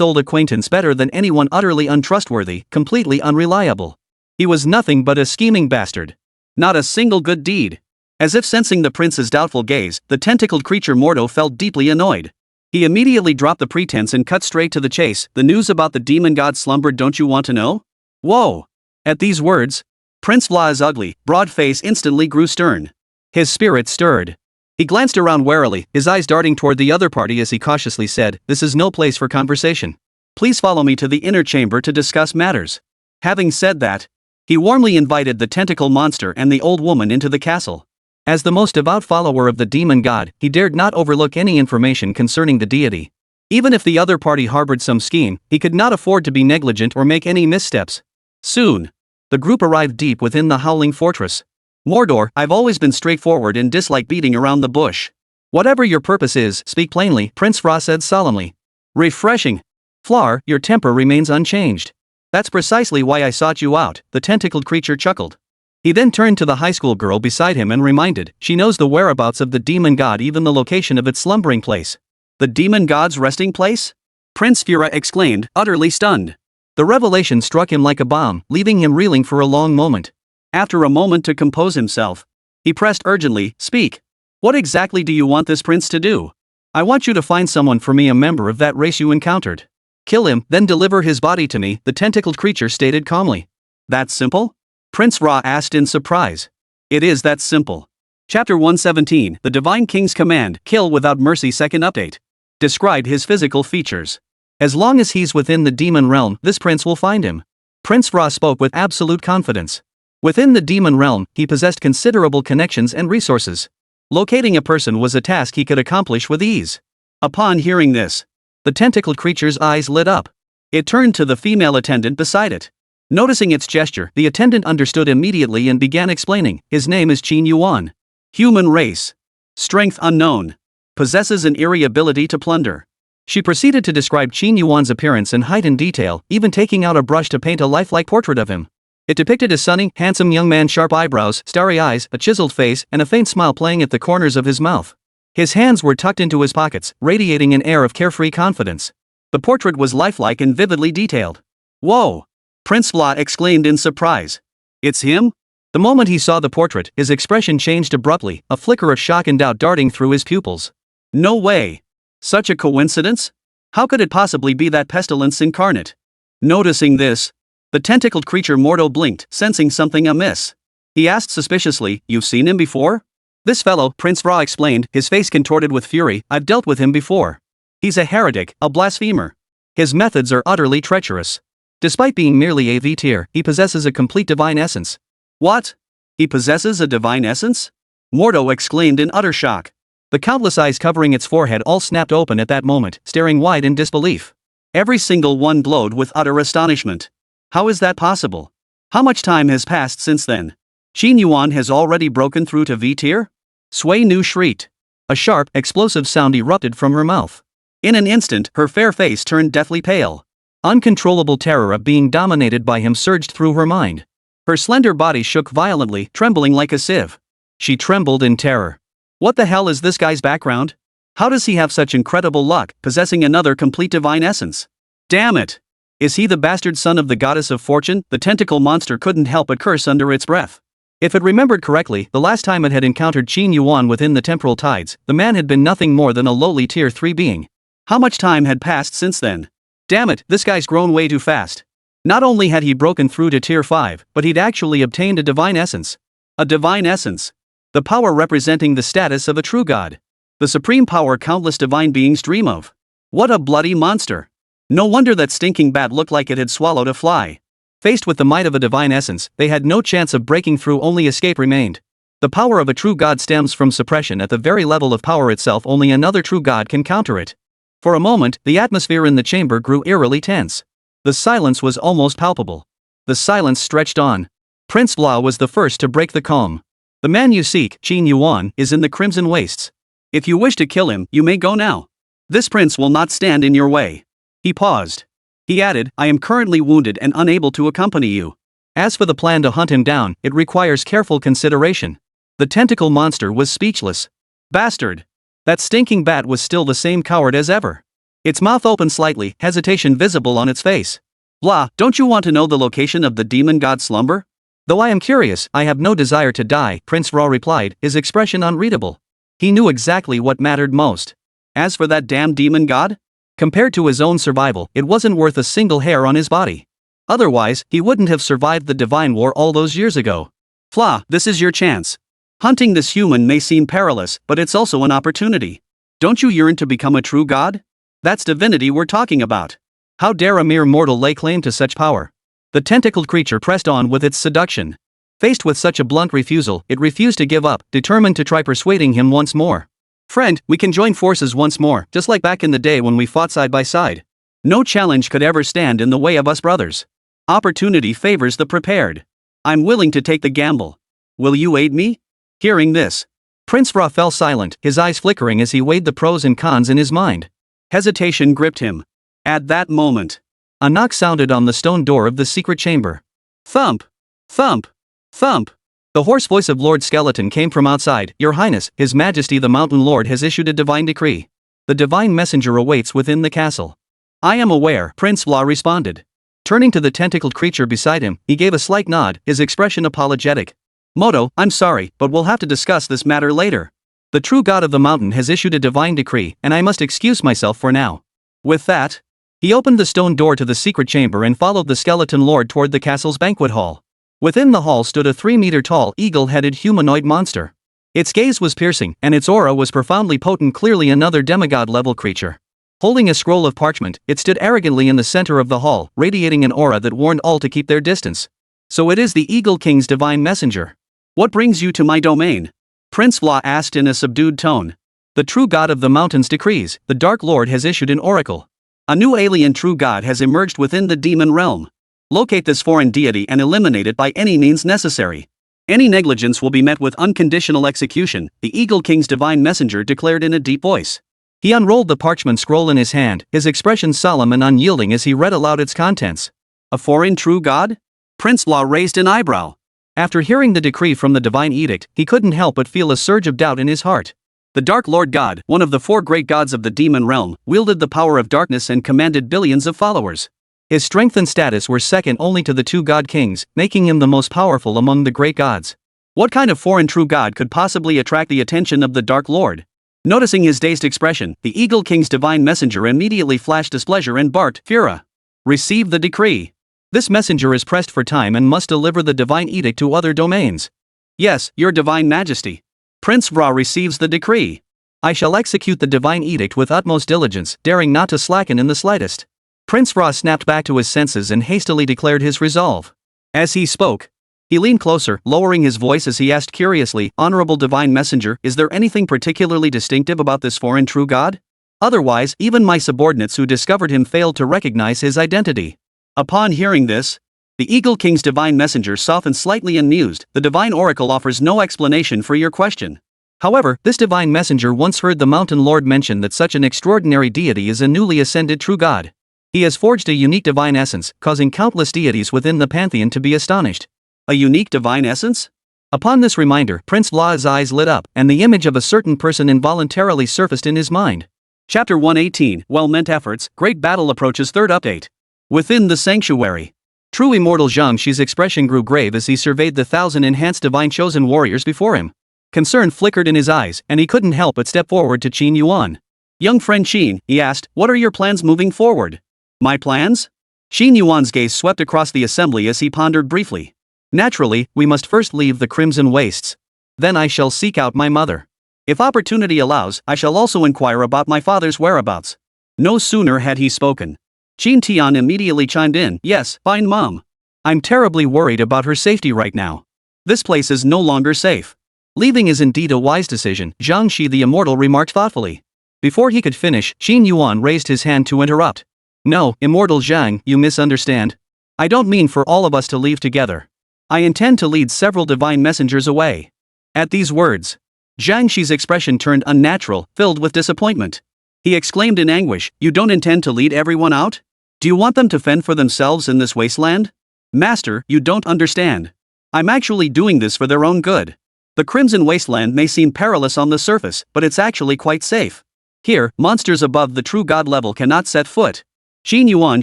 old acquaintance better than anyone, utterly untrustworthy, completely unreliable. He was nothing but a scheming bastard. Not a single good deed. As if sensing the prince's doubtful gaze, the tentacled creature Mordo felt deeply annoyed. He immediately dropped the pretense and cut straight to the chase, the news about the demon god slumbered, don't you want to know? Whoa! At these words, Prince Vla's ugly, broad face instantly grew stern. His spirit stirred. He glanced around warily, his eyes darting toward the other party as he cautiously said, this is no place for conversation. Please follow me to the inner chamber to discuss matters. Having said that, he warmly invited the tentacle monster and the old woman into the castle. As the most devout follower of the demon god, he dared not overlook any information concerning the deity. Even if the other party harbored some scheme, he could not afford to be negligent or make any missteps. Soon, the group arrived deep within the Howling Fortress. Mordor, I've always been straightforward and dislike beating around the bush. Whatever your purpose is, speak plainly, Prince Fra said solemnly. Refreshing. Flar, your temper remains unchanged. That's precisely why I sought you out, the tentacled creature chuckled. He then turned to the high school girl beside him and reminded, she knows the whereabouts of the demon god, even the location of its slumbering place. The demon god's resting place? Prince Fura exclaimed, utterly stunned. The revelation struck him like a bomb, leaving him reeling for a long moment. After a moment to compose himself, he pressed urgently, speak. What exactly do you want this prince to do? I want you to find someone for me, a member of that race you encountered. Kill him, then deliver his body to me, the tentacled creature stated calmly. That simple? Prince Ra asked in surprise. It is that simple. Chapter 117, The Divine King's Command, Kill Without Mercy. Second update. Described his physical features. As long as he's within the demon realm, this prince will find him. Prince Ra spoke with absolute confidence. Within the demon realm, he possessed considerable connections and resources. Locating a person was a task he could accomplish with ease. Upon hearing this, the tentacled creature's eyes lit up. It turned to the female attendant beside it. Noticing its gesture, the attendant understood immediately and began explaining. His name is Qin Yuan. Human race. Strength unknown. Possesses an eerie ability to plunder. She proceeded to describe Qin Yuan's appearance and height in detail, even taking out a brush to paint a lifelike portrait of him. It depicted a sunny, handsome young man, sharp eyebrows, starry eyes, a chiseled face, and a faint smile playing at the corners of his mouth. His hands were tucked into his pockets, radiating an air of carefree confidence. The portrait was lifelike and vividly detailed. Whoa! Prince Vla exclaimed in surprise. It's him? The moment he saw the portrait, his expression changed abruptly, a flicker of shock and doubt darting through his pupils. No way! Such a coincidence? How could it possibly be that pestilence incarnate? Noticing this, the tentacled creature Mordo blinked, sensing something amiss. He asked suspiciously, You've seen him before? This fellow, Prince Vra explained, his face contorted with fury, I've dealt with him before. He's a heretic, a blasphemer. His methods are utterly treacherous. Despite being merely AV tier, he possesses a complete divine essence. What? He possesses a divine essence? Mordo exclaimed in utter shock. The countless eyes covering its forehead all snapped open at that moment, staring wide in disbelief. Every single one glowed with utter astonishment. How is that possible? How much time has passed since then? Qin Yuan has already broken through to V tier? Sui Nu shrieked. A sharp, explosive sound erupted from her mouth. In an instant, her fair face turned deathly pale. Uncontrollable terror of being dominated by him surged through her mind. Her slender body shook violently, trembling like a sieve. She trembled in terror. What the hell is this guy's background? How does he have such incredible luck, possessing another complete divine essence? Damn it! Is he the bastard son of the goddess of fortune? The tentacle monster couldn't help but curse under its breath. If it remembered correctly, the last time it had encountered Qin Yuan within the temporal tides, the man had been nothing more than a lowly tier 3 being. How much time had passed since then? Damn it, this guy's grown way too fast. Not only had he broken through to tier 5, but he'd actually obtained a divine essence. A divine essence. The power representing the status of a true god. The supreme power countless divine beings dream of. What a bloody monster. No wonder that stinking bat looked like it had swallowed a fly. Faced with the might of a divine essence, they had no chance of breaking through, only escape remained. The power of a true god stems from suppression at the very level of power itself. Only another true god can counter it. For a moment, the atmosphere in the chamber grew eerily tense. The silence was almost palpable. The silence stretched on. Prince Vla was the first to break the calm. The man you seek, Qin Yuan, is in the Crimson Wastes. If you wish to kill him, you may go now. This prince will not stand in your way. He paused. He added, I am currently wounded and unable to accompany you. As for the plan to hunt him down, it requires careful consideration. The tentacle monster was speechless. Bastard! That stinking bat was still the same coward as ever. Its mouth opened slightly, hesitation visible on its face. Blah, don't you want to know the location of the demon god Slumber? Though I am curious, I have no desire to die, Prince Ra replied, his expression unreadable. He knew exactly what mattered most. As for that damn demon god? Compared to his own survival, it wasn't worth a single hair on his body. Otherwise, he wouldn't have survived the Divine War all those years ago. Fla, this is your chance. Hunting this human may seem perilous, but it's also an opportunity. Don't you yearn to become a true god? That's divinity we're talking about. How dare a mere mortal lay claim to such power? The tentacled creature pressed on with its seduction. Faced with such a blunt refusal, it refused to give up, determined to try persuading him once more. Friend, we can join forces once more, just like back in the day when we fought side by side. No challenge could ever stand in the way of us brothers. Opportunity favors the prepared. I'm willing to take the gamble. Will you aid me? Hearing this, Prince Fra fell silent, his eyes flickering as he weighed the pros and cons in his mind. hesitation gripped him. At that moment, A knock sounded on the stone door of the secret chamber. thump, thump, thump. The hoarse voice of Lord Skeleton came from outside. Your Highness, His Majesty the Mountain Lord has issued a divine decree. The divine messenger awaits within the castle. I am aware, Prince Vla responded. Turning to the tentacled creature beside him, he gave a slight nod, his expression apologetic. Moto, I'm sorry, but we'll have to discuss this matter later. The true god of the mountain has issued a divine decree, and I must excuse myself for now. With that, he opened the stone door to the secret chamber and followed the skeleton lord toward the castle's banquet hall. Within the hall stood a 3-meter-tall, eagle-headed humanoid monster. Its gaze was piercing, and its aura was profoundly potent, clearly another demigod-level creature. Holding a scroll of parchment, it stood arrogantly in the center of the hall, radiating an aura that warned all to keep their distance. So it is the Eagle King's divine messenger. What brings you to my domain? Prince Vla asked in a subdued tone. The true god of the mountain's decrees, the Dark Lord has issued an oracle. A new alien true god has emerged within the demon realm. Locate this foreign deity and eliminate it by any means necessary. Any negligence will be met with unconditional execution, the Eagle King's divine messenger declared in a deep voice. He unrolled the parchment scroll in his hand, his expression solemn and unyielding as he read aloud its contents. A foreign true god? Prince Vla raised an eyebrow. After hearing the decree from the divine edict, he couldn't help but feel a surge of doubt in his heart. The Dark Lord God, one of the 4 great gods of the demon realm, wielded the power of darkness and commanded billions of followers. His strength and status were second only to the 2 god kings, making him the most powerful among the great gods. What kind of foreign true god could possibly attract the attention of the Dark Lord? Noticing his dazed expression, the Eagle King's divine messenger immediately flashed displeasure and barked, Fura. Receive the decree. This messenger is pressed for time and must deliver the divine edict to other domains. Yes, your divine majesty. Prince Vra receives the decree. I shall execute the divine edict with utmost diligence, daring not to slacken in the slightest. Prince Vra snapped back to his senses and hastily declared his resolve. As he spoke, he leaned closer, lowering his voice as he asked curiously, Honorable divine messenger, is there anything particularly distinctive about this foreign true god? Otherwise, even my subordinates who discovered him failed to recognize his identity. Upon hearing this, the Eagle King's divine messenger softened slightly and mused, the divine oracle offers no explanation for your question. However, this divine messenger once heard the mountain lord mention that such an extraordinary deity is a newly ascended true god. He has forged a unique divine essence, causing countless deities within the pantheon to be astonished. A unique divine essence? Upon this reminder, Prince Vla's eyes lit up, and the image of a certain person involuntarily surfaced in his mind. Chapter 118, Well-Meant Efforts, Great Battle Approaches. Third update. Within the sanctuary, true immortal Zhang Shi's expression grew grave as he surveyed the 1,000 enhanced divine chosen warriors before him. Concern flickered in his eyes, and he couldn't help but step forward to Qin Yuan. Young friend Qin, he asked, what are your plans moving forward? My plans? Qin Yuan's gaze swept across the assembly as he pondered briefly. Naturally, we must first leave the Crimson Wastes. Then I shall seek out my mother. If opportunity allows, I shall also inquire about my father's whereabouts. No sooner had he spoken. Qin Tian immediately chimed in, yes, fine mom. I'm terribly worried about her safety right now. This place is no longer safe. Leaving is indeed a wise decision, Zhang Shi the immortal remarked thoughtfully. Before he could finish, Qin Yuan raised his hand to interrupt. No, immortal Zhang, you misunderstand. I don't mean for all of us to leave together. I intend to lead several divine messengers away. At these words, Zhang Shi's expression turned unnatural, filled with disappointment. He exclaimed in anguish, you don't intend to lead everyone out? Do you want them to fend for themselves in this wasteland? Master, you don't understand. I'm actually doing this for their own good. The Crimson Wasteland may seem perilous on the surface, but it's actually quite safe. Here, monsters above the true god level cannot set foot. Qin Yuan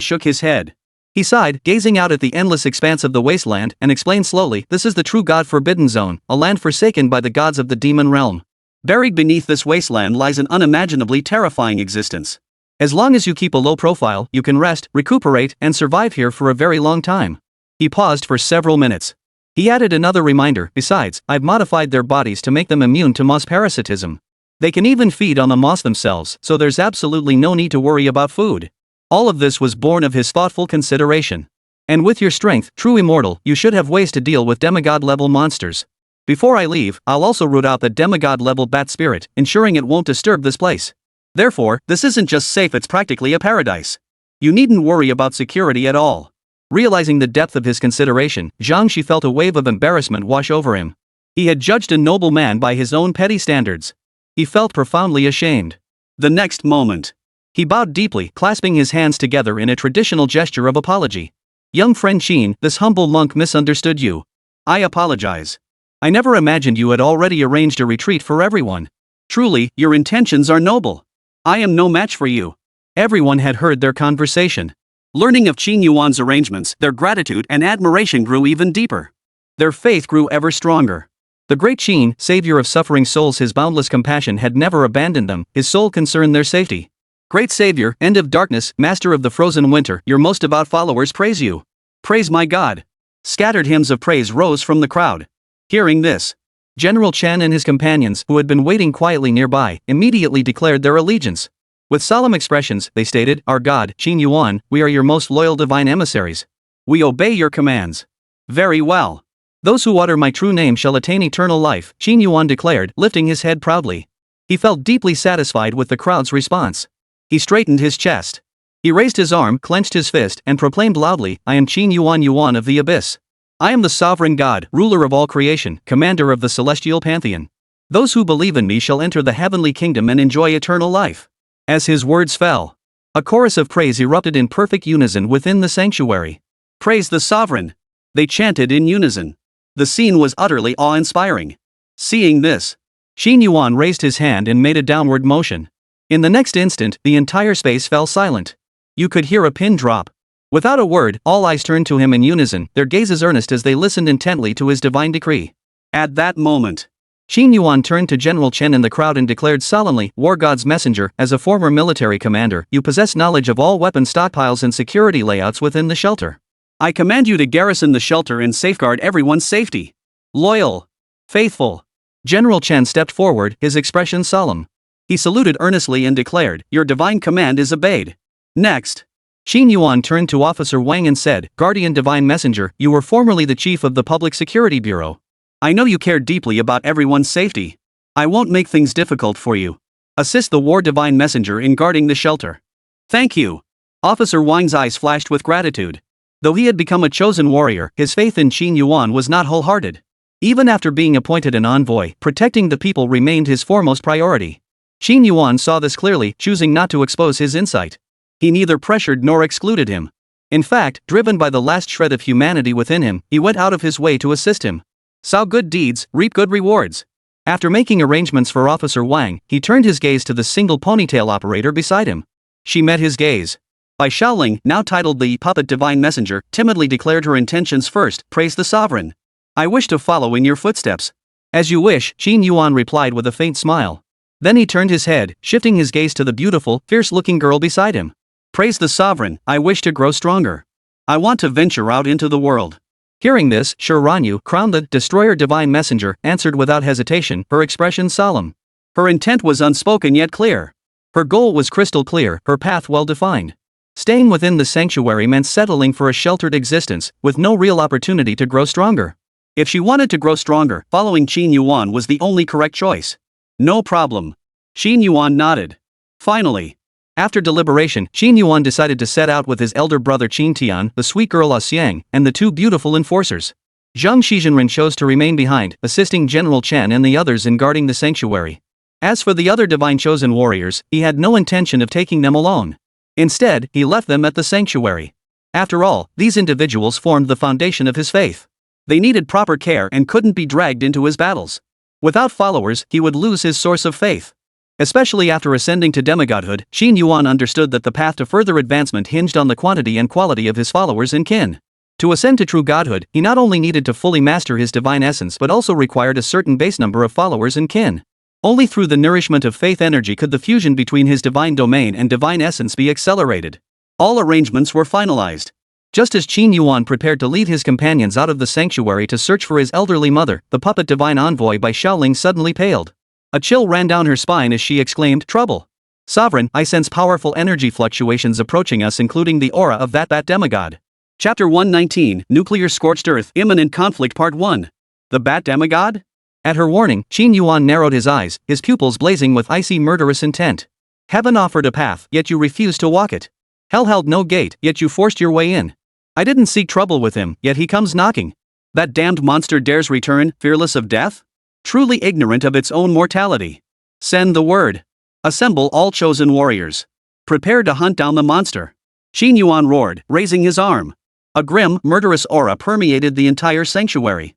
shook his head. He sighed, gazing out at the endless expanse of the wasteland, and explained slowly, this is the true god forbidden zone, a land forsaken by the gods of the demon realm. Buried beneath this wasteland lies an unimaginably terrifying existence. As long as you keep a low profile, you can rest, recuperate, and survive here for a very long time. He paused for several minutes. He added another reminder, besides, I've modified their bodies to make them immune to moss parasitism. They can even feed on the moss themselves, so there's absolutely no need to worry about food. All of this was born of his thoughtful consideration. And with your strength, true immortal, you should have ways to deal with demigod-level monsters. Before I leave, I'll also root out the demigod-level bat spirit, ensuring it won't disturb this place. Therefore, this isn't just safe, it's practically a paradise. You needn't worry about security at all." Realizing the depth of his consideration, Zhang Shi felt a wave of embarrassment wash over him. He had judged a noble man by his own petty standards. He felt profoundly ashamed. The next moment, he bowed deeply, clasping his hands together in a traditional gesture of apology. "Young friend Qin, this humble monk misunderstood you. I apologize. I never imagined you had already arranged a retreat for everyone. Truly, your intentions are noble. I am no match for you." Everyone had heard their conversation. Learning of Qin Yuan's arrangements, their gratitude and admiration grew even deeper. Their faith grew ever stronger. The great Qin, savior of suffering souls, his boundless compassion had never abandoned them, his sole concern their safety. "Great savior, end of darkness, master of the frozen winter, your most devout followers praise you. Praise my God." Scattered hymns of praise rose from the crowd. Hearing this, General Chen and his companions, who had been waiting quietly nearby, immediately declared their allegiance. With solemn expressions, they stated, "Our God, Qin Yuan, we are your most loyal divine emissaries. We obey your commands." "Very well. Those who utter my true name shall attain eternal life," Qin Yuan declared, lifting his head proudly. He felt deeply satisfied with the crowd's response. He straightened his chest. He raised his arm, clenched his fist, and proclaimed loudly, "I am Qin Yuan, Yuan of the Abyss. I am the sovereign God, ruler of all creation, commander of the celestial pantheon. Those who believe in me shall enter the heavenly kingdom and enjoy eternal life." As his words fell, a chorus of praise erupted in perfect unison within the sanctuary. "Praise the sovereign!" they chanted in unison. The scene was utterly awe-inspiring. Seeing this, Qin Yuan raised his hand and made a downward motion. In the next instant, the entire space fell silent. You could hear a pin drop. Without a word, all eyes turned to him in unison, their gazes earnest as they listened intently to his divine decree. At that moment, Qin Yuan turned to General Chen in the crowd and declared solemnly, "War God's messenger, as a former military commander, you possess knowledge of all weapon stockpiles and security layouts within the shelter. I command you to garrison the shelter and safeguard everyone's safety. Loyal. Faithful." General Chen stepped forward, his expression solemn. He saluted earnestly and declared, "Your divine command is obeyed." Next, Qin Yuan turned to Officer Wang and said, "Guardian Divine Messenger, you were formerly the chief of the Public Security Bureau. I know you care deeply about everyone's safety. I won't make things difficult for you. Assist the War Divine Messenger in guarding the shelter." "Thank you." Officer Wang's eyes flashed with gratitude. Though he had become a chosen warrior, his faith in Qin Yuan was not wholehearted. Even after being appointed an envoy, protecting the people remained his foremost priority. Qin Yuan saw this clearly, choosing not to expose his insight. He neither pressured nor excluded him. In fact, driven by the last shred of humanity within him, he went out of his way to assist him. Sow good deeds, reap good rewards. After making arrangements for Officer Wang, he turned his gaze to the single ponytail operator beside him. She met his gaze. By Xiaoling, now titled the Puppet Divine Messenger, timidly declared her intentions first, "Praise the sovereign. I wish to follow in your footsteps." "As you wish," Qin Yuan replied with a faint smile. Then he turned his head, shifting his gaze to the beautiful, fierce-looking girl beside him. "Praise the sovereign, I wish to grow stronger. I want to venture out into the world." Hearing this, Shiranyu, crowned the Destroyer Divine Messenger, answered without hesitation, her expression solemn. Her intent was unspoken yet clear. Her goal was crystal clear, her path well-defined. Staying within the sanctuary meant settling for a sheltered existence, with no real opportunity to grow stronger. If she wanted to grow stronger, following Qin Yuan was the only correct choice. "No problem." Qin Yuan nodded. Finally, after deliberation, Qin Yuan decided to set out with his elder brother Qin Tian, the sweet girl Xiang, and the two beautiful enforcers. Zhang Shizhenren chose to remain behind, assisting General Chen and the others in guarding the sanctuary. As for the other divine chosen warriors, he had no intention of taking them alone. Instead, he left them at the sanctuary. After all, these individuals formed the foundation of his faith. They needed proper care and couldn't be dragged into his battles. Without followers, he would lose his source of faith. Especially after ascending to demigodhood, Qin Yuan understood that the path to further advancement hinged on the quantity and quality of his followers and kin. To ascend to true godhood, he not only needed to fully master his divine essence but also required a certain base number of followers and kin. Only through the nourishment of faith energy could the fusion between his divine domain and divine essence be accelerated. All arrangements were finalized. Just as Qin Yuan prepared to lead his companions out of the sanctuary to search for his elderly mother, the puppet divine envoy by Xiaoling suddenly paled. A chill ran down her spine as she exclaimed, "Trouble! Sovereign, I sense powerful energy fluctuations approaching us, including the aura of that demigod." Chapter 119, Nuclear Scorched Earth, Imminent Conflict Part 1. The Bat Demigod? At her warning, Qin Yuan narrowed his eyes, his pupils blazing with icy murderous intent. Heaven offered a path, yet you refused to walk it. Hell held no gate, yet you forced your way in. I didn't seek trouble with him, yet he comes knocking. That damned monster dares return, fearless of death? Truly ignorant of its own mortality. Send the word. Assemble all chosen warriors. Prepare to hunt down the monster. Qin Yuan roared, raising his arm. A grim, murderous aura permeated the entire sanctuary.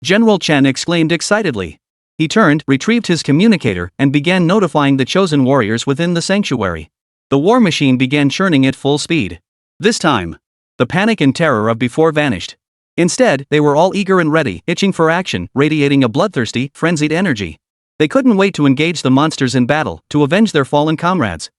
General Chen exclaimed excitedly. He turned, retrieved his communicator, and began notifying the chosen warriors within the sanctuary. The war machine began churning at full speed. This time, the panic and terror of before vanished. Instead, they were all eager and ready, itching for action, radiating a bloodthirsty, frenzied energy. They couldn't wait to engage the monsters in battle, to avenge their fallen comrades.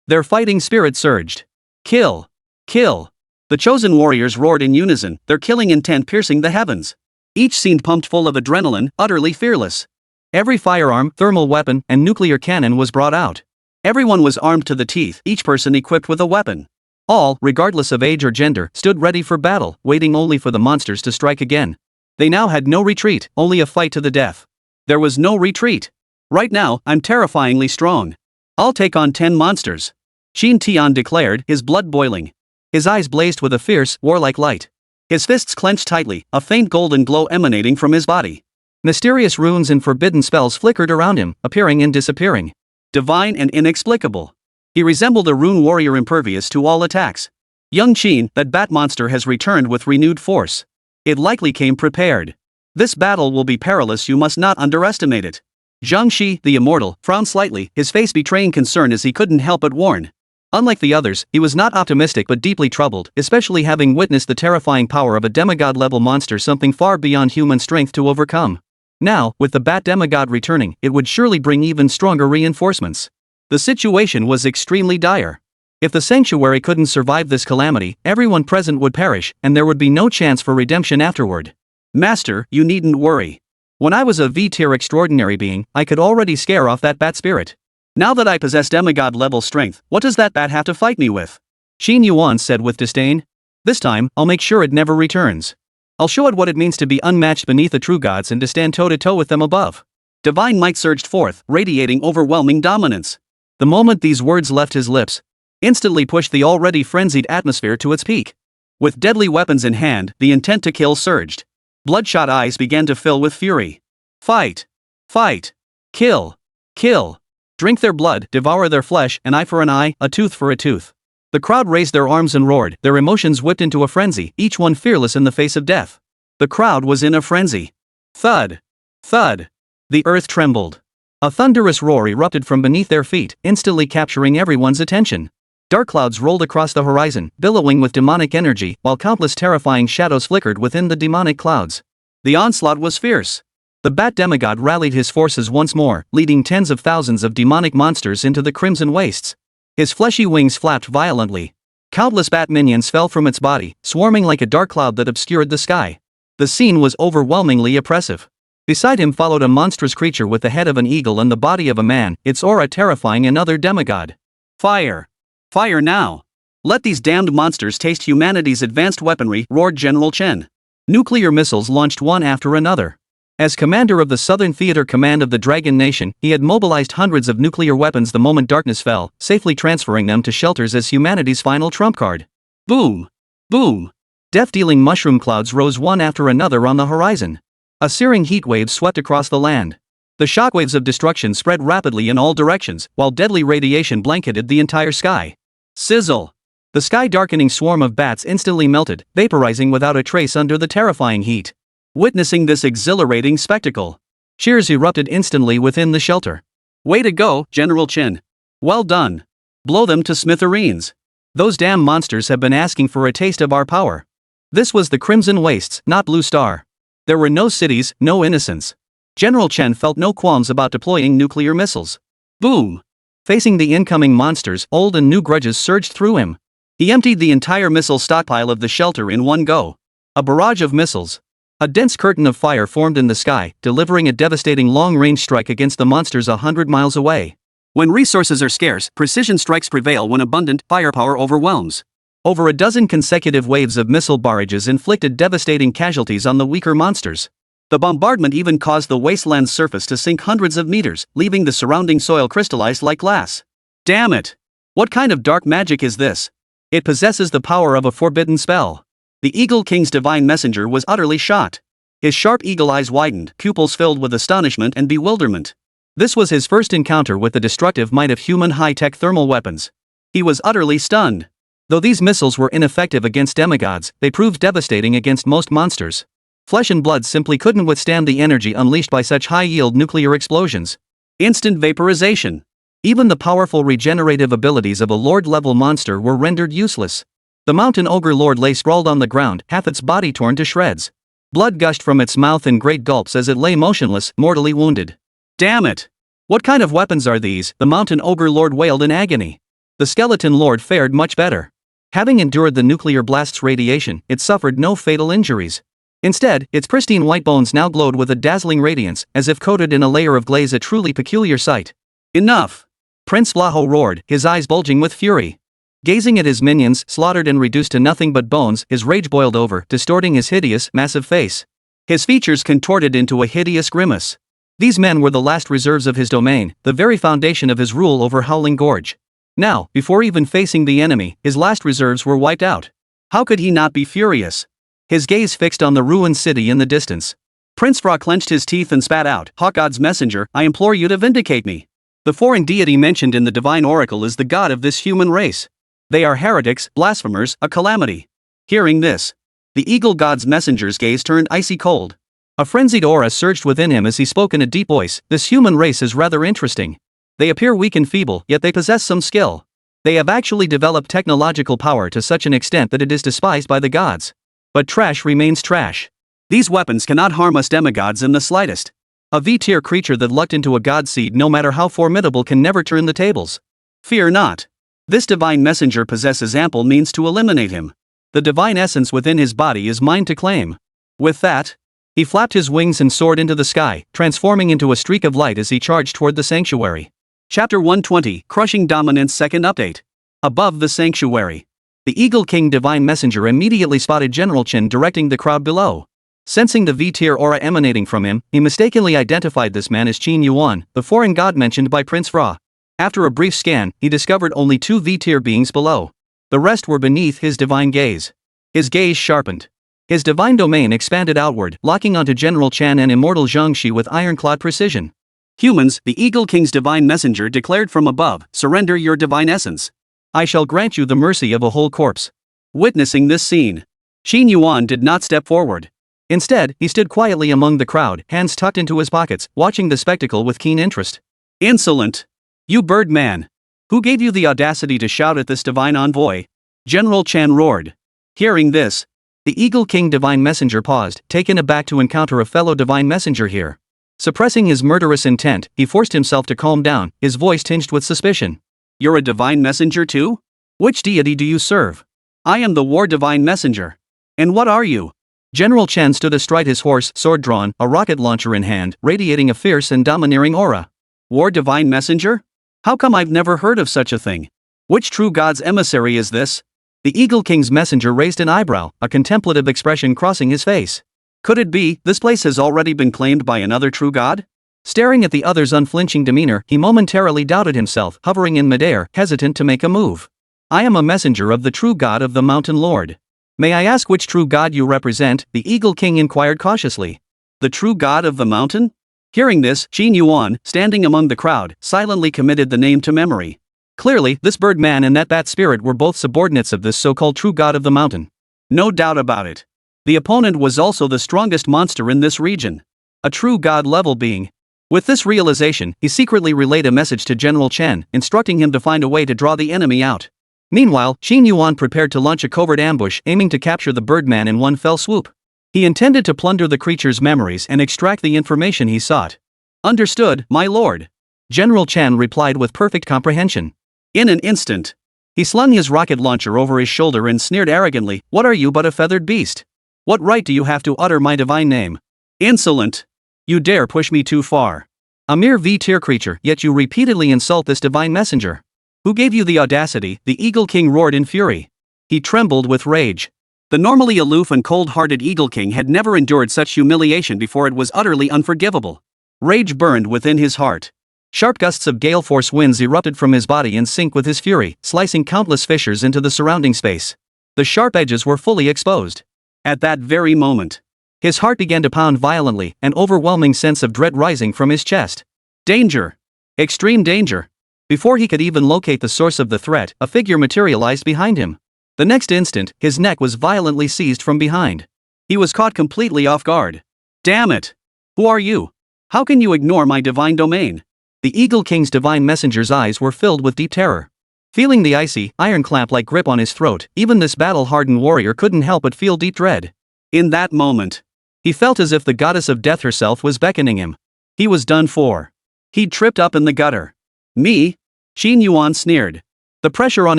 Their fighting spirit surged. Kill! Kill! The chosen warriors roared in unison, their killing intent piercing the heavens. Each seemed pumped full of adrenaline, utterly fearless. Every firearm, thermal weapon, and nuclear cannon was brought out. Everyone was armed to the teeth, each person equipped with a weapon. All, regardless of age or gender, stood ready for battle, waiting only for the monsters to strike again. They now had no retreat, only a fight to the death. There was no retreat. Right now, I'm terrifyingly strong. I'll take on 10 monsters. Qin Tian declared, his blood boiling. His eyes blazed with a fierce, warlike light. His fists clenched tightly, a faint golden glow emanating from his body. Mysterious runes and forbidden spells flickered around him, appearing and disappearing. Divine and inexplicable. He resembled a rune warrior impervious to all attacks. Young Qin, that bat monster has returned with renewed force. It likely came prepared. This battle will be perilous, you must not underestimate it. Zhang Shi, the immortal, frowned slightly, his face betraying concern as he couldn't help but warn. Unlike the others, he was not optimistic but deeply troubled, especially having witnessed the terrifying power of a demigod-level monster, something far beyond human strength to overcome. Now, with the bat demigod returning, it would surely bring even stronger reinforcements. The situation was extremely dire. If the sanctuary couldn't survive this calamity, everyone present would perish, and there would be no chance for redemption afterward. Master, you needn't worry. When I was a V-tier extraordinary being, I could already scare off that bat spirit. Now that I possess demigod-level strength, what does that bat have to fight me with? Qin Yuan said with disdain. This time, I'll make sure it never returns. I'll show it what it means to be unmatched beneath the true gods and to stand toe-to-toe with them above. Divine might surged forth, radiating overwhelming dominance. The moment these words left his lips, instantly pushed the already frenzied atmosphere to its peak. With deadly weapons in hand, the intent to kill surged. Bloodshot eyes began to fill with fury. Fight! Fight! Kill! Kill! Drink their blood, devour their flesh, an eye for an eye, a tooth for a tooth. The crowd raised their arms and roared, their emotions whipped into a frenzy, each one fearless in the face of death. The crowd was in a frenzy. Thud! Thud! The earth trembled. A thunderous roar erupted from beneath their feet, instantly capturing everyone's attention. Dark clouds rolled across the horizon, billowing with demonic energy, while countless terrifying shadows flickered within the demonic clouds. The onslaught was fierce. The bat demigod rallied his forces once more, leading tens of thousands of demonic monsters into the crimson wastes. His fleshy wings flapped violently. Countless bat minions fell from its body, swarming like a dark cloud that obscured the sky. The scene was overwhelmingly oppressive. Beside him followed a monstrous creature with the head of an eagle and the body of a man, its aura terrifying another demigod. Fire! Fire now! Let these damned monsters taste humanity's advanced weaponry, roared General Chen. Nuclear missiles launched one after another. As commander of the Southern Theater Command of the Dragon Nation, he had mobilized hundreds of nuclear weapons the moment darkness fell, safely transferring them to shelters as humanity's final trump card. Boom! Boom! Death-dealing mushroom clouds rose one after another on the horizon. A searing heat wave swept across the land. The shockwaves of destruction spread rapidly in all directions, while deadly radiation blanketed the entire sky. Sizzle! The sky-darkening swarm of bats instantly melted, vaporizing without a trace under the terrifying heat. Witnessing this exhilarating spectacle, cheers erupted instantly within the shelter. Way to go, General Chen. Well done. Blow them to smithereens. Those damn monsters have been asking for a taste of our power. This was the Crimson Wastes, not Blue Star. There were no cities, no innocents. General Chen felt no qualms about deploying nuclear missiles. Boom! Facing the incoming monsters, old and new grudges surged through him. He emptied the entire missile stockpile of the shelter in one go. A barrage of missiles. A dense curtain of fire formed in the sky, delivering a devastating long-range strike against the monsters 100 miles away. When resources are scarce, precision strikes prevail when abundant firepower overwhelms. Over a dozen consecutive waves of missile barrages inflicted devastating casualties on the weaker monsters. The bombardment even caused the wasteland's surface to sink hundreds of meters, leaving the surrounding soil crystallized like glass. Damn it! What kind of dark magic is this? It possesses the power of a forbidden spell. The Eagle King's divine messenger was utterly shocked. His sharp eagle eyes widened, pupils filled with astonishment and bewilderment. This was his first encounter with the destructive might of human high-tech thermal weapons. He was utterly stunned. Though these missiles were ineffective against demigods, they proved devastating against most monsters. Flesh and blood simply couldn't withstand the energy unleashed by such high-yield nuclear explosions. Instant vaporization. Even the powerful regenerative abilities of a Lord-level monster were rendered useless. The mountain ogre lord lay sprawled on the ground, half its body torn to shreds. Blood gushed from its mouth in great gulps as it lay motionless, mortally wounded. Damn it! What kind of weapons are these? The mountain ogre lord wailed in agony. The skeleton lord fared much better. Having endured the nuclear blast's radiation, it suffered no fatal injuries. Instead, its pristine white bones now glowed with a dazzling radiance, as if coated in a layer of glaze, a truly peculiar sight. Enough! Prince Vlaho roared, his eyes bulging with fury. Gazing at his minions, slaughtered and reduced to nothing but bones, his rage boiled over, distorting his hideous, massive face. His features contorted into a hideous grimace. These men were the last reserves of his domain, the very foundation of his rule over Howling Gorge. Now, before even facing the enemy, his last reserves were wiped out. How could he not be furious? His gaze fixed on the ruined city in the distance. Prince Fra clenched his teeth and spat out, "Hawk God's messenger, I implore you to vindicate me. The foreign deity mentioned in the divine oracle is the god of this human race. They are heretics, blasphemers, a calamity." Hearing this, the eagle god's messenger's gaze turned icy cold. A frenzied aura surged within him as he spoke in a deep voice. "This human race is rather interesting. They appear weak and feeble, yet they possess some skill. They have actually developed technological power to such an extent that it is despised by the gods. But trash remains trash. These weapons cannot harm us demigods in the slightest. A V-tier creature that lucked into a god seed, no matter how formidable, can never turn the tables. Fear not. This divine messenger possesses ample means to eliminate him. The divine essence within his body is mine to claim." With that, he flapped his wings and soared into the sky, transforming into a streak of light as he charged toward the sanctuary. Chapter 120, Crushing Dominance Second Update. Above the sanctuary, the Eagle King Divine Messenger immediately spotted General Chen directing the crowd below. Sensing the V-tier aura emanating from him, he mistakenly identified this man as Qin Yuan, the foreign god mentioned by Prince Fra. After a brief scan, he discovered only 2 V-tier beings below. The rest were beneath his divine gaze. His gaze sharpened. His divine domain expanded outward, locking onto General Chen and immortal Zhangxi with ironclad precision. "Humans," the Eagle King's divine messenger declared from above, "surrender your divine essence. I shall grant you the mercy of a whole corpse." Witnessing this scene, Qin Yuan did not step forward. Instead, he stood quietly among the crowd, hands tucked into his pockets, watching the spectacle with keen interest. "Insolent! You bird man! Who gave you the audacity to shout at this divine envoy?" General Chen roared. Hearing this, the Eagle King Divine Messenger paused, taken aback to encounter a fellow divine messenger here. Suppressing his murderous intent, he forced himself to calm down, his voice tinged with suspicion. "You're a divine messenger too? Which deity do you serve?" "I am the War Divine Messenger." "And what are you?" General Chen stood astride his horse, sword drawn, a rocket launcher in hand, radiating a fierce and domineering aura. "War Divine Messenger? How come I've never heard of such a thing? Which true god's emissary is this?" The Eagle King's messenger raised an eyebrow, a contemplative expression crossing his face. Could it be, this place has already been claimed by another true god? Staring at the other's unflinching demeanor, he momentarily doubted himself, hovering in midair, hesitant to make a move. "I am a messenger of the true god of the Mountain Lord. May I ask which true god you represent?" the Eagle King inquired cautiously. "The true god of the mountain?" Hearing this, Qin Yuan, standing among the crowd, silently committed the name to memory. Clearly, this bird man and that bat spirit were both subordinates of this so-called true god of the mountain. No doubt about it. The opponent was also the strongest monster in this region. A true god-level being. With this realization, he secretly relayed a message to General Chen, instructing him to find a way to draw the enemy out. Meanwhile, Qin Yuan prepared to launch a covert ambush, aiming to capture the birdman in one fell swoop. He intended to plunder the creature's memories and extract the information he sought. "Understood, my lord," General Chen replied with perfect comprehension. In an instant, he slung his rocket launcher over his shoulder and sneered arrogantly, "What are you but a feathered beast? What right do you have to utter my divine name? Insolent! You dare push me too far. A mere V-tier creature, yet you repeatedly insult this divine messenger. Who gave you the audacity?" the Eagle King roared in fury. He trembled with rage. The normally aloof and cold-hearted Eagle King had never endured such humiliation before. It was utterly unforgivable. Rage burned within his heart. Sharp gusts of gale force winds erupted from his body in sync with his fury, slicing countless fissures into the surrounding space. The sharp edges were fully exposed. At that very moment, his heart began to pound violently, an overwhelming sense of dread rising from his chest. Danger! Extreme danger! Before he could even locate the source of the threat, a figure materialized behind him. The next instant, his neck was violently seized from behind. He was caught completely off guard. Damn it! Who are you? How can you ignore my divine domain? The Eagle King's divine messenger's eyes were filled with deep terror. Feeling the icy, iron-clamp-like grip on his throat, even this battle-hardened warrior couldn't help but feel deep dread. In that moment, he felt as if the goddess of death herself was beckoning him. He was done for. He'd tripped up in the gutter. Me? Qin Yuan sneered. The pressure on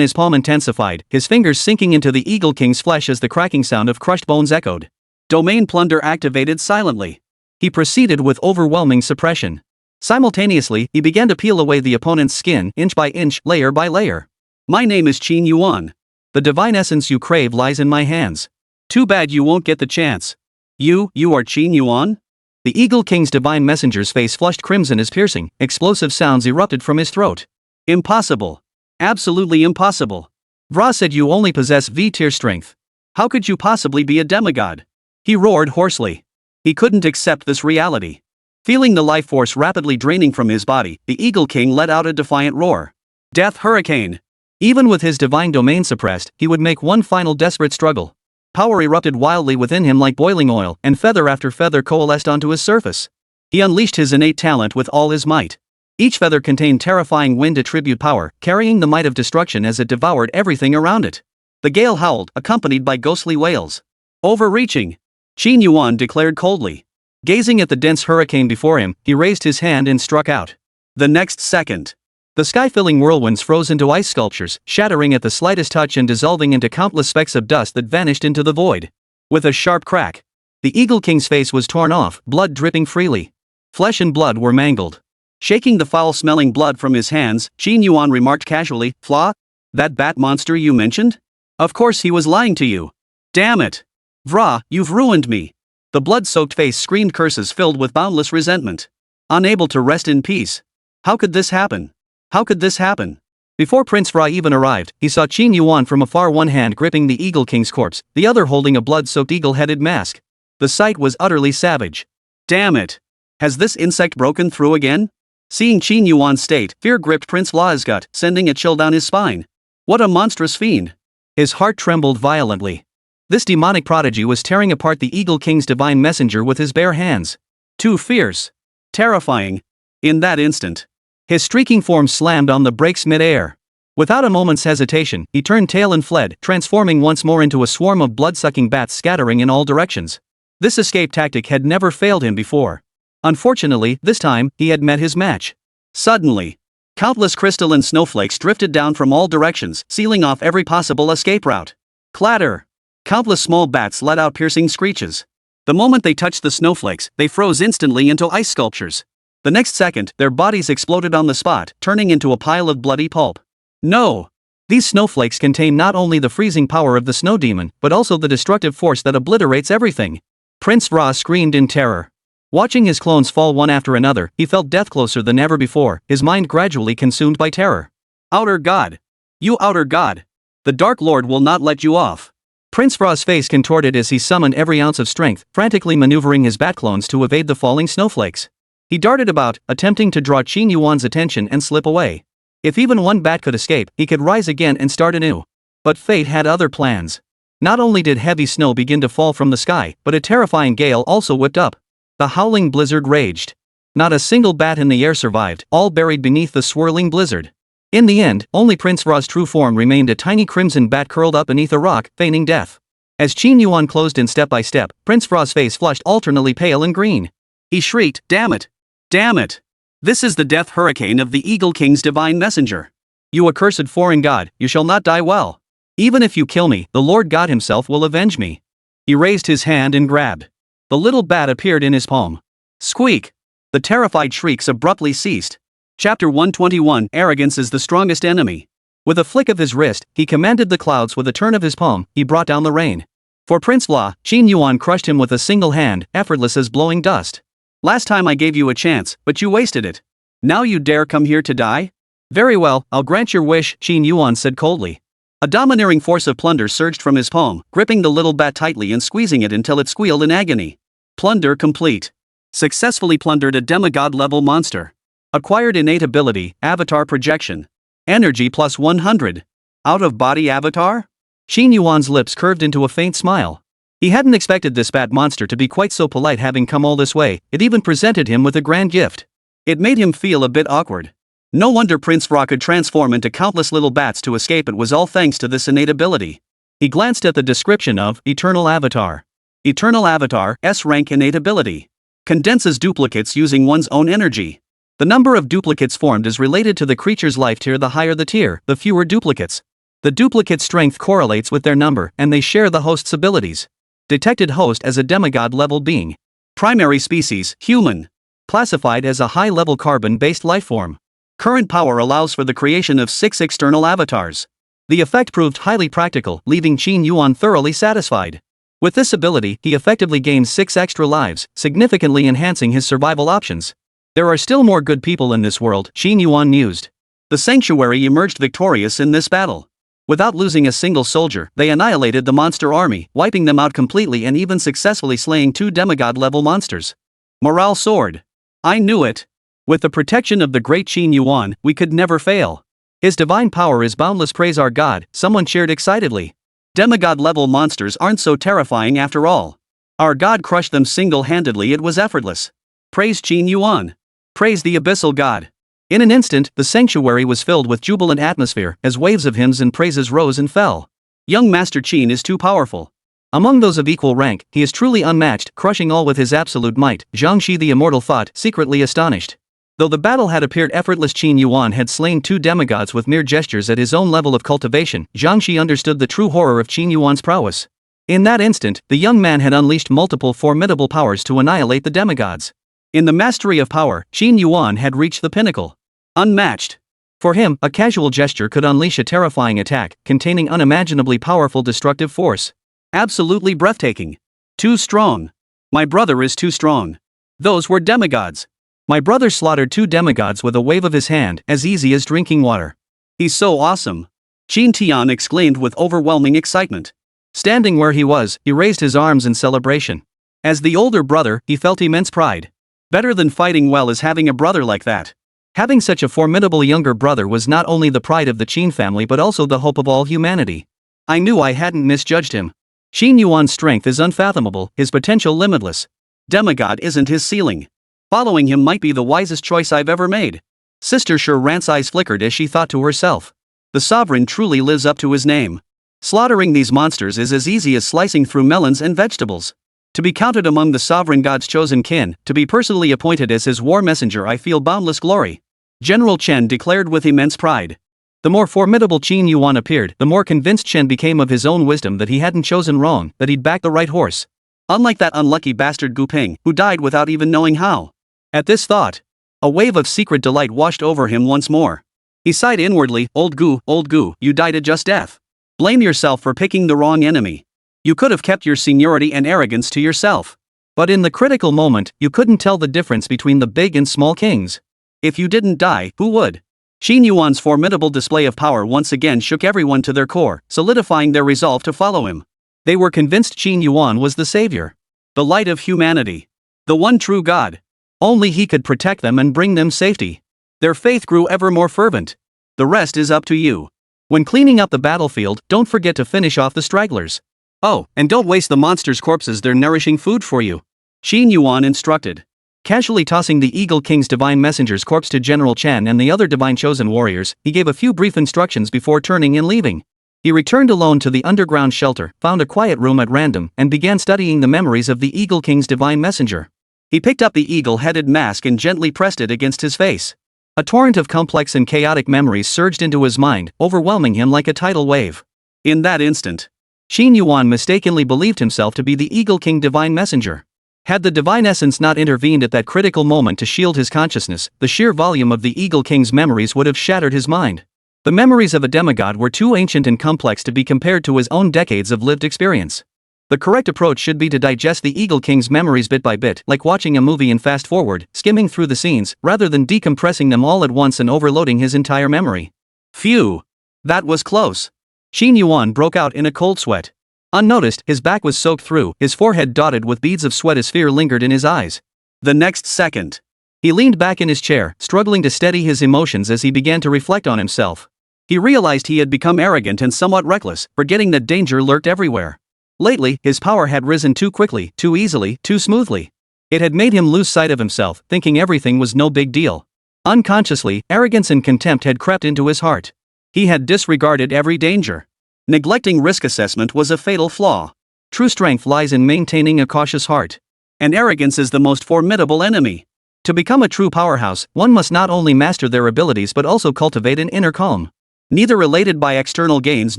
his palm intensified, his fingers sinking into the Eagle King's flesh as the cracking sound of crushed bones echoed. Domain Plunder activated silently. He proceeded with overwhelming suppression. Simultaneously, he began to peel away the opponent's skin, inch by inch, layer by layer. My name is Qin Yuan. The divine essence you crave lies in my hands. Too bad you won't get the chance. You are Qin Yuan? The Eagle King's divine messenger's face flushed crimson as piercing, explosive sounds erupted from his throat. Impossible. Absolutely impossible. Vra said you only possess V-tier strength. How could you possibly be a demigod? He roared hoarsely. He couldn't accept this reality. Feeling the life force rapidly draining from his body, the Eagle King let out a defiant roar. Death Hurricane! Even with his divine domain suppressed, he would make one final desperate struggle. Power erupted wildly within him like boiling oil, and feather after feather coalesced onto his surface. He unleashed his innate talent with all his might. Each feather contained terrifying wind attribute power, carrying the might of destruction as it devoured everything around it. The gale howled, accompanied by ghostly wails. Overreaching! Qin Yuan declared coldly. Gazing at the dense hurricane before him, he raised his hand and struck out. The next second, the sky-filling whirlwinds froze into ice sculptures, shattering at the slightest touch and dissolving into countless specks of dust that vanished into the void. With a sharp crack, the Eagle King's face was torn off, blood dripping freely. Flesh and blood were mangled. Shaking the foul-smelling blood from his hands, Qin Yuan remarked casually, "Flaw? That bat monster you mentioned? Of course he was lying to you. Damn it! Vra, you've ruined me." The blood-soaked face screamed curses filled with boundless resentment. Unable to rest in peace. How could this happen? How could this happen? Before Prince Vra even arrived, he saw Qin Yuan from afar, one hand gripping the Eagle King's corpse, the other holding a blood-soaked eagle-headed mask. The sight was utterly savage. Damn it! Has this insect broken through again? Seeing Qin Yuan's state, fear gripped Prince Vla's gut, sending a chill down his spine. What a monstrous fiend! His heart trembled violently. This demonic prodigy was tearing apart the Eagle King's divine messenger with his bare hands. Too fierce. Terrifying. In that instant, his streaking form slammed on the brakes mid-air. Without a moment's hesitation, he turned tail and fled, transforming once more into a swarm of blood-sucking bats scattering in all directions. This escape tactic had never failed him before. Unfortunately, this time, he had met his match. Suddenly, countless crystalline snowflakes drifted down from all directions, sealing off every possible escape route. Clatter! Countless small bats let out piercing screeches. The moment they touched the snowflakes, they froze instantly into ice sculptures. The next second, their bodies exploded on the spot, turning into a pile of bloody pulp. No! These snowflakes contain not only the freezing power of the snow demon, but also the destructive force that obliterates everything. Prince Vra screamed in terror. Watching his clones fall one after another, he felt death closer than ever before, his mind gradually consumed by terror. Outer God! You outer God! The Dark Lord will not let you off! Prince Vra's face contorted as he summoned every ounce of strength, frantically maneuvering his bat clones to evade the falling snowflakes. He darted about, attempting to draw Qin Yuan's attention and slip away. If even one bat could escape, he could rise again and start anew. But fate had other plans. Not only did heavy snow begin to fall from the sky, but a terrifying gale also whipped up. The howling blizzard raged. Not a single bat in the air survived, all buried beneath the swirling blizzard. In the end, only Prince Vra's true form remained, a tiny crimson bat curled up beneath a rock, feigning death. As Qin Yuan closed in step by step, Prince Vra's face flushed alternately pale and green. He shrieked, "Damn it! Damn it! This is the death hurricane of the Eagle King's divine messenger. You accursed foreign god, you shall not die well. Even if you kill me, the Lord God himself will avenge me." He raised his hand and grabbed. The little bat appeared in his palm. Squeak! The terrified shrieks abruptly ceased. Chapter 121, Arrogance is the strongest enemy. With a flick of his wrist, he commanded the clouds. With a turn of his palm, he brought down the rain. For Prince Blah, Qin Yuan crushed him with a single hand, effortless as blowing dust. Last time I gave you a chance, but you wasted it. Now you dare come here to die? Very well, I'll grant your wish, Qin Yuan said coldly. A domineering force of plunder surged from his palm, gripping the little bat tightly and squeezing it until it squealed in agony. Plunder complete. Successfully plundered a demigod-level monster. Acquired innate ability, avatar projection. Energy plus 100. Out-of-body avatar? Qin Yuan's lips curved into a faint smile. He hadn't expected this bat monster to be quite so polite, having come all this way. It even presented him with a grand gift. It made him feel a bit awkward. No wonder Prince Blah could transform into countless little bats to escape. It was all thanks to this innate ability. He glanced at the description of Eternal Avatar. Eternal Avatar, S-rank innate ability. Condenses duplicates using one's own energy. The number of duplicates formed is related to the creature's life tier. The higher the tier, the fewer duplicates. The duplicate strength correlates with their number, and they share the host's abilities. Detected host as a demigod-level being. Primary species, human. Classified as a high-level carbon-based lifeform. Current power allows for the creation of 6 external avatars. The effect proved highly practical, leaving Qin Yuan thoroughly satisfied. With this ability, he effectively gained 6 extra lives, significantly enhancing his survival options. There are still more good people in this world, Qin Yuan mused. The sanctuary emerged victorious in this battle. Without losing a single soldier, they annihilated the monster army, wiping them out completely and even successfully slaying 2 demigod-level monsters. Morale soared. I knew it. With the protection of the great Qin Yuan, we could never fail. His divine power is boundless. Praise our God, someone cheered excitedly. Demigod-level monsters aren't so terrifying after all. Our God crushed them single-handedly. It was effortless. Praise Qin Yuan. Praise the abyssal God. In an instant, the sanctuary was filled with jubilant atmosphere, as waves of hymns and praises rose and fell. Young Master Qin is too powerful. Among those of equal rank, he is truly unmatched, crushing all with his absolute might, Zhang Shi the immortal thought, secretly astonished. Though the battle had appeared effortless, Qin Yuan had slain 2 demigods with mere gestures at his own level of cultivation. Zhang Shi understood the true horror of Qin Yuan's prowess. In that instant, the young man had unleashed multiple formidable powers to annihilate the demigods. In the mastery of power, Qin Yuan had reached the pinnacle. Unmatched. For him, a casual gesture could unleash a terrifying attack, containing unimaginably powerful destructive force. Absolutely breathtaking. Too strong. My brother is too strong. Those were demigods. My brother slaughtered 2 demigods with a wave of his hand, as easy as drinking water. He's so awesome. Qin Tian exclaimed with overwhelming excitement. Standing where he was, he raised his arms in celebration. As the older brother, he felt immense pride. Better than fighting well is having a brother like that. Having such a formidable younger brother was not only the pride of the Qin family but also the hope of all humanity. I knew I hadn't misjudged him. Qin Yuan's strength is unfathomable, his potential limitless. Demigod isn't his ceiling. Following him might be the wisest choice I've ever made. Sister Sher Rant's eyes flickered as she thought to herself. The sovereign truly lives up to his name. Slaughtering these monsters is as easy as slicing through melons and vegetables. To be counted among the sovereign god's chosen kin, to be personally appointed as his war messenger, I feel boundless glory. General Chen declared with immense pride. The more formidable Qin Yuan appeared, the more convinced Chen became of his own wisdom that he hadn't chosen wrong, that he'd backed the right horse. Unlike that unlucky bastard Gu Ping, who died without even knowing how. At this thought, a wave of secret delight washed over him once more. He sighed inwardly, old Gu, you died a just death. Blame yourself for picking the wrong enemy. You could have kept your seniority and arrogance to yourself. But in the critical moment, you couldn't tell the difference between the big and small kings. If you didn't die, who would? Qin Yuan's formidable display of power once again shook everyone to their core, solidifying their resolve to follow him. They were convinced Qin Yuan was the savior. The light of humanity. The one true God. Only he could protect them and bring them safety. Their faith grew ever more fervent. The rest is up to you. When cleaning up the battlefield, don't forget to finish off the stragglers. Oh, and don't waste the monsters' corpses, they're nourishing food for you. Qin Yuan instructed. Casually tossing the Eagle King's divine messenger's corpse to General Chen and the other divine chosen warriors, he gave a few brief instructions before turning and leaving. He returned alone to the underground shelter, found a quiet room at random, and began studying the memories of the Eagle King's divine messenger. He picked up the eagle-headed mask and gently pressed it against his face. A torrent of complex and chaotic memories surged into his mind, overwhelming him like a tidal wave. In that instant, Qin Yuan mistakenly believed himself to be the Eagle King divine messenger. Had the divine essence not intervened at that critical moment to shield his consciousness, the sheer volume of the Eagle King's memories would have shattered his mind. The memories of a demigod were too ancient and complex to be compared to his own decades of lived experience. The correct approach should be to digest the Eagle King's memories bit by bit, like watching a movie in fast forward, skimming through the scenes, rather than decompressing them all at once and overloading his entire memory. Phew! That was close. Xin Yuan broke out in a cold sweat. Unnoticed, his back was soaked through, his forehead dotted with beads of sweat as fear lingered in his eyes. The next second, he leaned back in his chair, struggling to steady his emotions as he began to reflect on himself. He realized he had become arrogant and somewhat reckless, forgetting that danger lurked everywhere. Lately, his power had risen too quickly, too easily, too smoothly. It had made him lose sight of himself, thinking everything was no big deal. Unconsciously, arrogance and contempt had crept into his heart. He had disregarded every danger. Neglecting risk assessment was a fatal flaw. True strength lies in maintaining a cautious heart. And arrogance is the most formidable enemy. To become a true powerhouse, one must not only master their abilities but also cultivate an inner calm. Neither elated by external gains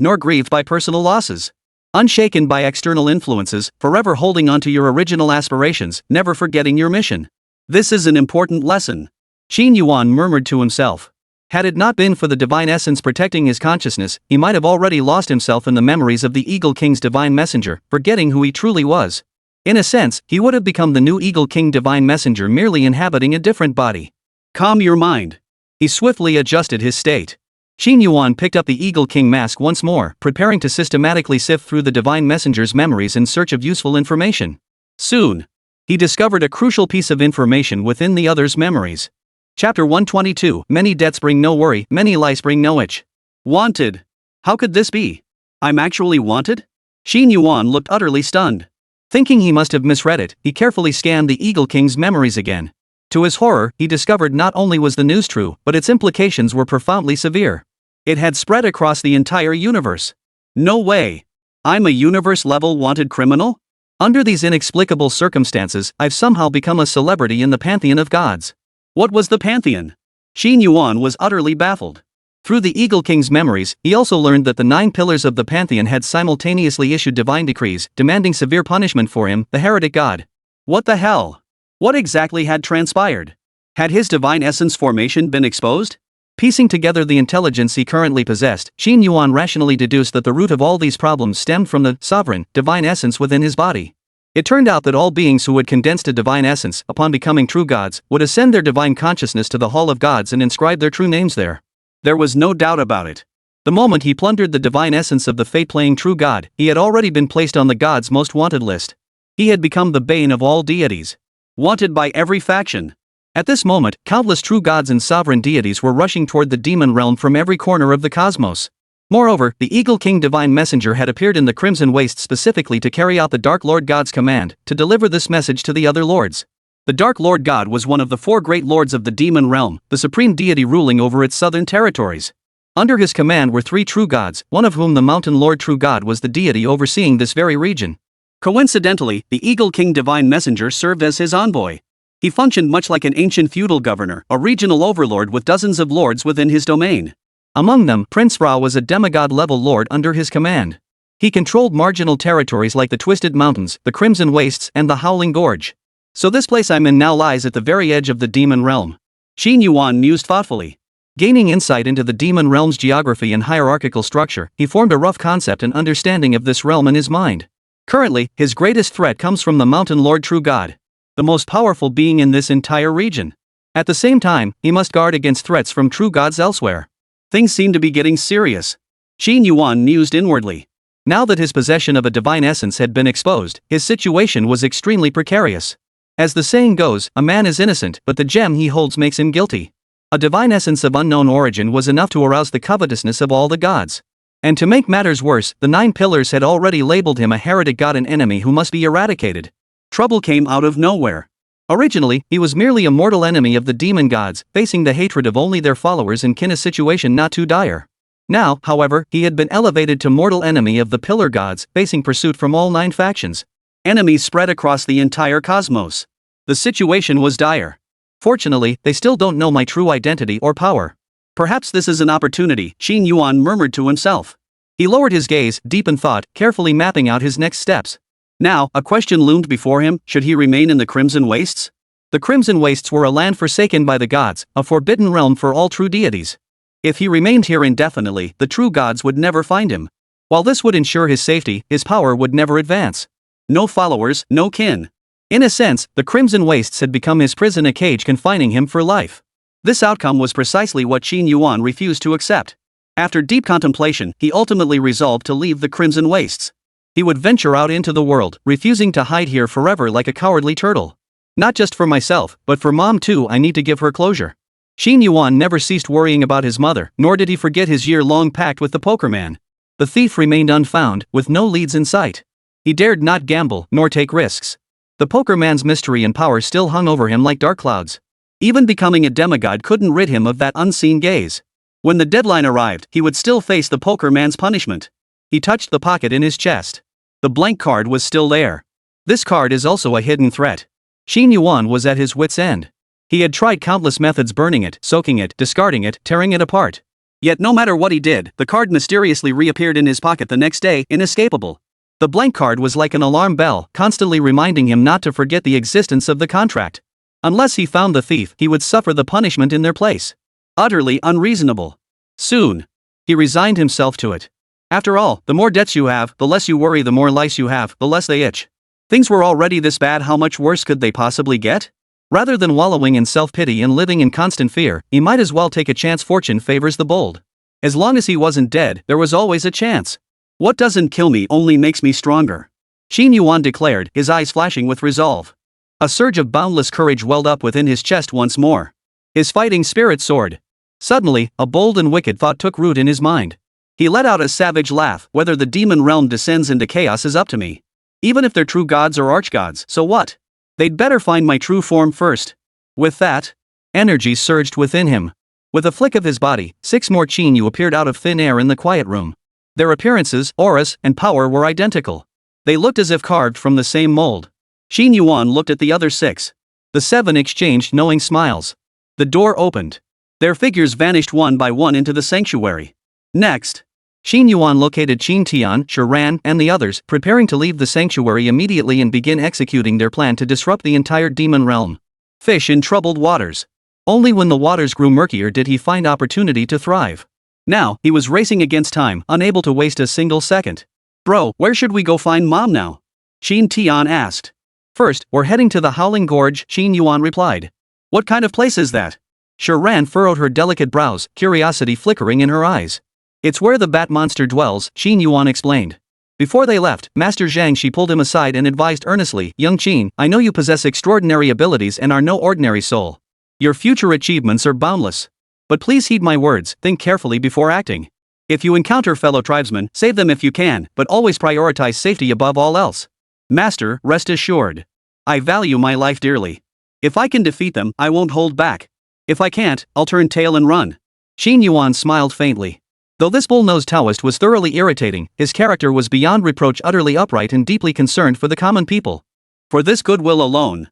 nor grieved by personal losses. Unshaken by external influences, forever holding on to your original aspirations, never forgetting your mission. This is an important lesson. Xin Yuan murmured to himself. Had it not been for the divine essence protecting his consciousness, he might have already lost himself in the memories of the Eagle King's divine messenger, forgetting who he truly was. In a sense, he would have become the new Eagle King divine messenger merely inhabiting a different body. Calm your mind. He swiftly adjusted his state. Xin Yuan picked up the Eagle King mask once more, preparing to systematically sift through the divine messenger's memories in search of useful information. Soon, he discovered a crucial piece of information within the other's memories. Chapter 122, Many debts bring no worry, many lice bring no itch. Wanted. How could this be? I'm actually wanted? Xin Yuan looked utterly stunned. Thinking he must have misread it, he carefully scanned the Eagle King's memories again. To his horror, he discovered not only was the news true, but its implications were profoundly severe. It had spread across the entire universe. No way. I'm a universe-level wanted criminal? Under these inexplicable circumstances, I've somehow become a celebrity in the pantheon of gods. What was the pantheon? Xin Yuan was utterly baffled. Through the Eagle King's memories, he also learned that the 9 pillars of the pantheon had simultaneously issued divine decrees, demanding severe punishment for him, the heretic god. What the hell? What exactly had transpired? Had his divine essence formation been exposed? Piecing together the intelligence he currently possessed, Xin Yuan rationally deduced that the root of all these problems stemmed from the sovereign, divine essence within his body. It turned out that all beings who had condensed a divine essence, upon becoming true gods, would ascend their divine consciousness to the hall of gods and inscribe their true names there. There was no doubt about it. The moment he plundered the divine essence of the fate-playing true god, he had already been placed on the gods' most wanted list. He had become the bane of all deities. Wanted by every faction. At this moment, countless true gods and sovereign deities were rushing toward the demon realm from every corner of the cosmos. Moreover, the Eagle King divine messenger had appeared in the Crimson Waste specifically to carry out the Dark Lord God's command, to deliver this message to the other lords. The Dark Lord God was one of the 4 great lords of the demon realm, the supreme deity ruling over its southern territories. Under his command were 3 true gods, one of whom the Mountain Lord True God was the deity overseeing this very region. Coincidentally, the Eagle King divine messenger served as his envoy. He functioned much like an ancient feudal governor, a regional overlord with dozens of lords within his domain. Among them, Prince Ra was a demigod-level lord under his command. He controlled marginal territories like the Twisted Mountains, the Crimson Wastes, and the Howling Gorge. So this place I'm in now lies at the very edge of the demon realm. Xin Yuan mused thoughtfully. Gaining insight into the demon realm's geography and hierarchical structure, he formed a rough concept and understanding of this realm in his mind. Currently, his greatest threat comes from the Mountain Lord True God, the most powerful being in this entire region. At the same time, he must guard against threats from true gods elsewhere. Things seem to be getting serious. Xin Yuan mused inwardly. Now that his possession of a divine essence had been exposed, his situation was extremely precarious. As the saying goes, a man is innocent, but the gem he holds makes him guilty. A divine essence of unknown origin was enough to arouse the covetousness of all the gods. And to make matters worse, the 9 pillars had already labeled him a heretic god, an enemy who must be eradicated. Trouble came out of nowhere. Originally, he was merely a mortal enemy of the demon gods, facing the hatred of only their followers and kin, a situation not too dire. Now, however, he had been elevated to mortal enemy of the pillar gods, facing pursuit from all 9 factions. Enemies spread across the entire cosmos. The situation was dire. Fortunately, they still don't know my true identity or power. Perhaps this is an opportunity, Xin Yuan murmured to himself. He lowered his gaze, deep in thought, carefully mapping out his next steps. Now, a question loomed before him: should he remain in the Crimson Wastes? The Crimson Wastes were a land forsaken by the gods, a forbidden realm for all true deities. If he remained here indefinitely, the true gods would never find him. While this would ensure his safety, his power would never advance. No followers, no kin. In a sense, the Crimson Wastes had become his prison, a cage confining him for life. This outcome was precisely what Qin Yuan refused to accept. After deep contemplation, he ultimately resolved to leave the Crimson Wastes. He would venture out into the world, refusing to hide here forever like a cowardly turtle. Not just for myself, but for Mom too. I need to give her closure. Qin Yuan never ceased worrying about his mother, nor did he forget his year-long pact with the pokerman. The thief remained unfound, with no leads in sight. He dared not gamble, nor take risks. The pokerman's mystery and power still hung over him like dark clouds. Even becoming a demigod couldn't rid him of that unseen gaze. When the deadline arrived, he would still face the pokerman's punishment. He touched the pocket in his chest. The blank card was still there. This card is also a hidden threat. Qin Yuan was at his wit's end. He had tried countless methods: burning it, soaking it, discarding it, tearing it apart. Yet no matter what he did, the card mysteriously reappeared in his pocket the next day, inescapable. The blank card was like an alarm bell, constantly reminding him not to forget the existence of the contract. Unless he found the thief, he would suffer the punishment in their place. Utterly unreasonable. Soon. He resigned himself to it. After all, the more debts you have, the less you worry; the more lice you have, the less they itch. Things were already this bad, how much worse could they possibly get? Rather than wallowing in self-pity and living in constant fear, he might as well take a chance. Fortune favors the bold. As long as he wasn't dead, there was always a chance. What doesn't kill me only makes me stronger, Qin Yuan declared, his eyes flashing with resolve. A surge of boundless courage welled up within his chest once more. His fighting spirit soared. Suddenly, a bold and wicked thought took root in his mind. He let out a savage laugh. Whether the demon realm descends into chaos is up to me. Even if they're true gods or archgods, so what? They'd better find my true form first. With that, energy surged within him. With a flick of his body, 6 more Qin Yu appeared out of thin air in the quiet room. Their appearances, auras, and power were identical. They looked as if carved from the same mold. Qin Yuan looked at the other 6. The 7 exchanged knowing smiles. The door opened. Their figures vanished one by one into the sanctuary. Next, Qin Yuan located Qin Tian, Shiran, and the others, preparing to leave the sanctuary immediately and begin executing their plan to disrupt the entire demon realm. Fish in troubled waters. Only when the waters grew murkier did he find opportunity to thrive. Now, he was racing against time, unable to waste a single second. Bro, where should we go find Mom now? Qin Tian asked. First, we're heading to the Howling Gorge, Qin Yuan replied. What kind of place is that? Shiran furrowed her delicate brows, curiosity flickering in her eyes. It's where the bat monster dwells, Qin Yuan explained. Before they left, Master Zhang Shi pulled him aside and advised earnestly, Young Qin, I know you possess extraordinary abilities and are no ordinary soul. Your future achievements are boundless. But please heed my words, think carefully before acting. If you encounter fellow tribesmen, save them if you can, but always prioritize safety above all else. Master, rest assured. I value my life dearly. If I can defeat them, I won't hold back. If I can't, I'll turn tail and run. Qin Yuan smiled faintly. Though this bull-nosed Taoist was thoroughly irritating, his character was beyond reproach, utterly upright and deeply concerned for the common people. For this goodwill alone,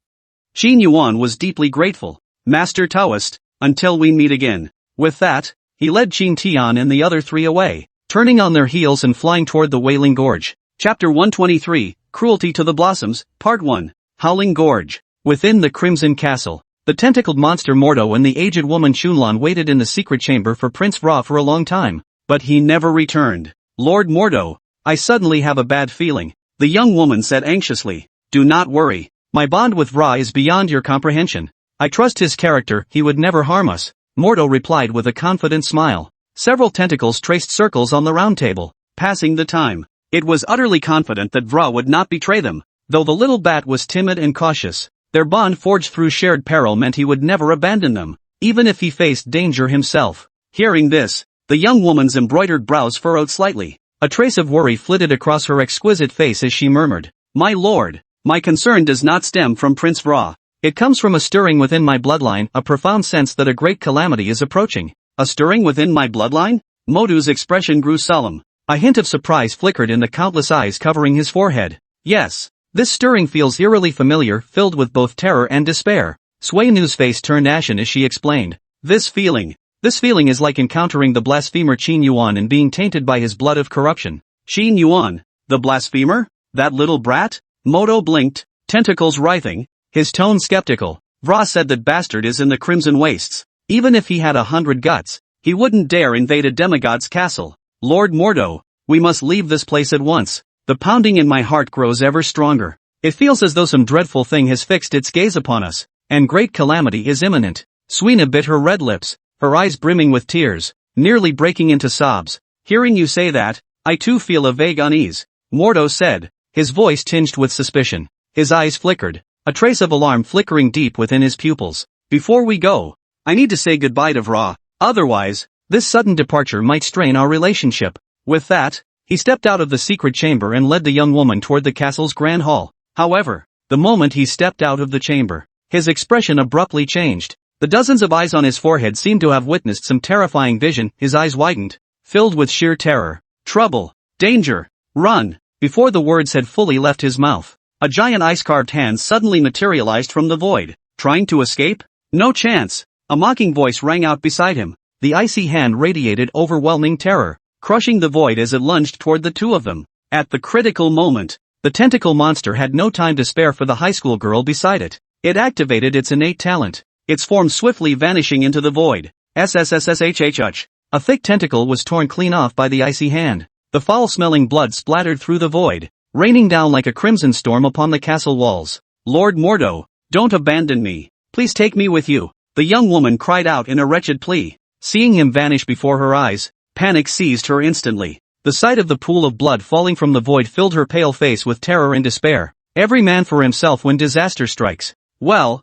Qin Yuan was deeply grateful. Master Taoist, until we meet again. With that, he led Qin Tian and the other 3 away, turning on their heels and flying toward the Wailing Gorge. Chapter 123, Cruelty to the Blossoms, Part 1, Howling Gorge. Within the Crimson Castle, the tentacled monster Mordo and the aged woman Shunlan waited in the secret chamber for Prince Vra for a long time, but he never returned. Lord Mordo, I suddenly have a bad feeling, the young woman said anxiously. Do not worry. My bond with Vra is beyond your comprehension. I trust his character, he would never harm us, Mordo replied with a confident smile. Several tentacles traced circles on the round table, passing the time. It was utterly confident that Vra would not betray them, though the little bat was timid and cautious. Their bond forged through shared peril meant he would never abandon them, even if he faced danger himself. Hearing this, the young woman's embroidered brows furrowed slightly. A trace of worry flitted across her exquisite face as she murmured, My lord, my concern does not stem from Prince Vra. It comes from a stirring within my bloodline, a profound sense that a great calamity is approaching. A stirring within my bloodline? Modu's expression grew solemn. A hint of surprise flickered in the countless eyes covering his forehead. Yes, this stirring feels eerily familiar, filled with both terror and despair. Sui Nu's face turned ashen as she explained. This feeling is like encountering the blasphemer Qin Yuan and being tainted by his blood of corruption. Qin Yuan, the blasphemer? That little brat? Modo blinked, tentacles writhing, his tone skeptical. Vra said that bastard is in the Crimson Wastes. Even if he had 100 guts, He wouldn't dare invade a demigod's castle. Lord Mordo, we must leave this place at once. The pounding in my heart grows ever stronger. It feels as though some dreadful thing has fixed its gaze upon us, and great calamity is imminent. Suina bit her red lips, her eyes brimming with tears, nearly breaking into sobs. Hearing you say that, I too feel a vague unease, Mordo said, his voice tinged with suspicion. His eyes flickered, a trace of alarm flickering deep within his pupils. Before we go, I need to say goodbye to Vra, otherwise, this sudden departure might strain our relationship. With that, he stepped out of the secret chamber and led the young woman toward the castle's grand hall. However, the moment he stepped out of the chamber, his expression abruptly changed. The dozens of eyes on his forehead seemed to have witnessed some terrifying vision. His eyes widened, filled with sheer terror. Trouble, danger, run. Before the words had fully left his mouth, a giant ice-carved hand suddenly materialized from the void. Trying to escape? No chance. A mocking voice rang out beside him. The icy hand radiated overwhelming terror, crushing the void as it lunged toward the two of them. At the critical moment, the tentacle monster had no time to spare for the high school girl beside it. It activated its innate talent, its form swiftly vanishing into the void. SSS-level. A thick tentacle was torn clean off by the icy hand. The foul-smelling blood splattered through the void, raining down like a crimson storm upon the castle walls. Lord Mordo, don't abandon me. Please take me with you. The young woman cried out in a wretched plea. Seeing him vanish before her eyes, panic seized her instantly. The sight of the pool of blood falling from the void filled her pale face with terror and despair. Every man for himself when disaster strikes. Well,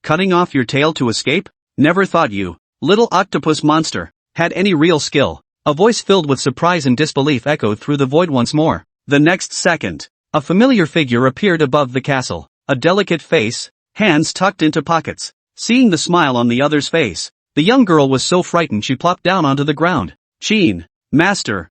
cutting off your tail to escape? Never thought you, little octopus monster, had any real skill. A voice filled with surprise and disbelief echoed through the void once more. The next second, a familiar figure appeared above the castle. A delicate face, hands tucked into pockets. Seeing the smile on the other's face, the young girl was so frightened she plopped down onto the ground. Sheen, master.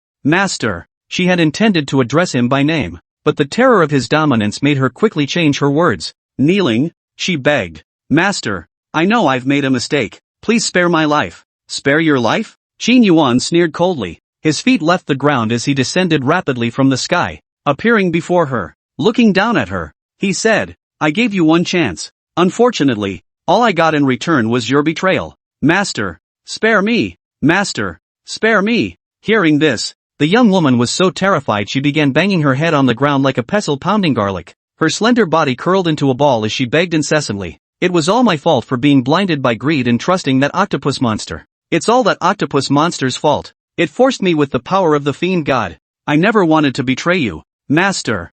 She had intended to address him by name, but the terror of his dominance made her quickly change her words. Kneeling, she begged. Master, I know I've made a mistake. Please spare my life. Spare your life? Qin Yuan sneered coldly. His feet left the ground as he descended rapidly from the sky, appearing before her. Looking down at her, he said, I gave you one chance. Unfortunately, all I got in return was your betrayal. Master, spare me. Master, spare me. Hearing this, the young woman was so terrified she began banging her head on the ground like a pestle pounding garlic. Her slender body curled into a ball as she begged incessantly. It was all my fault for being blinded by greed and trusting that octopus monster. It's all that octopus monster's fault. It forced me with the power of the fiend god. I never wanted to betray you. Master,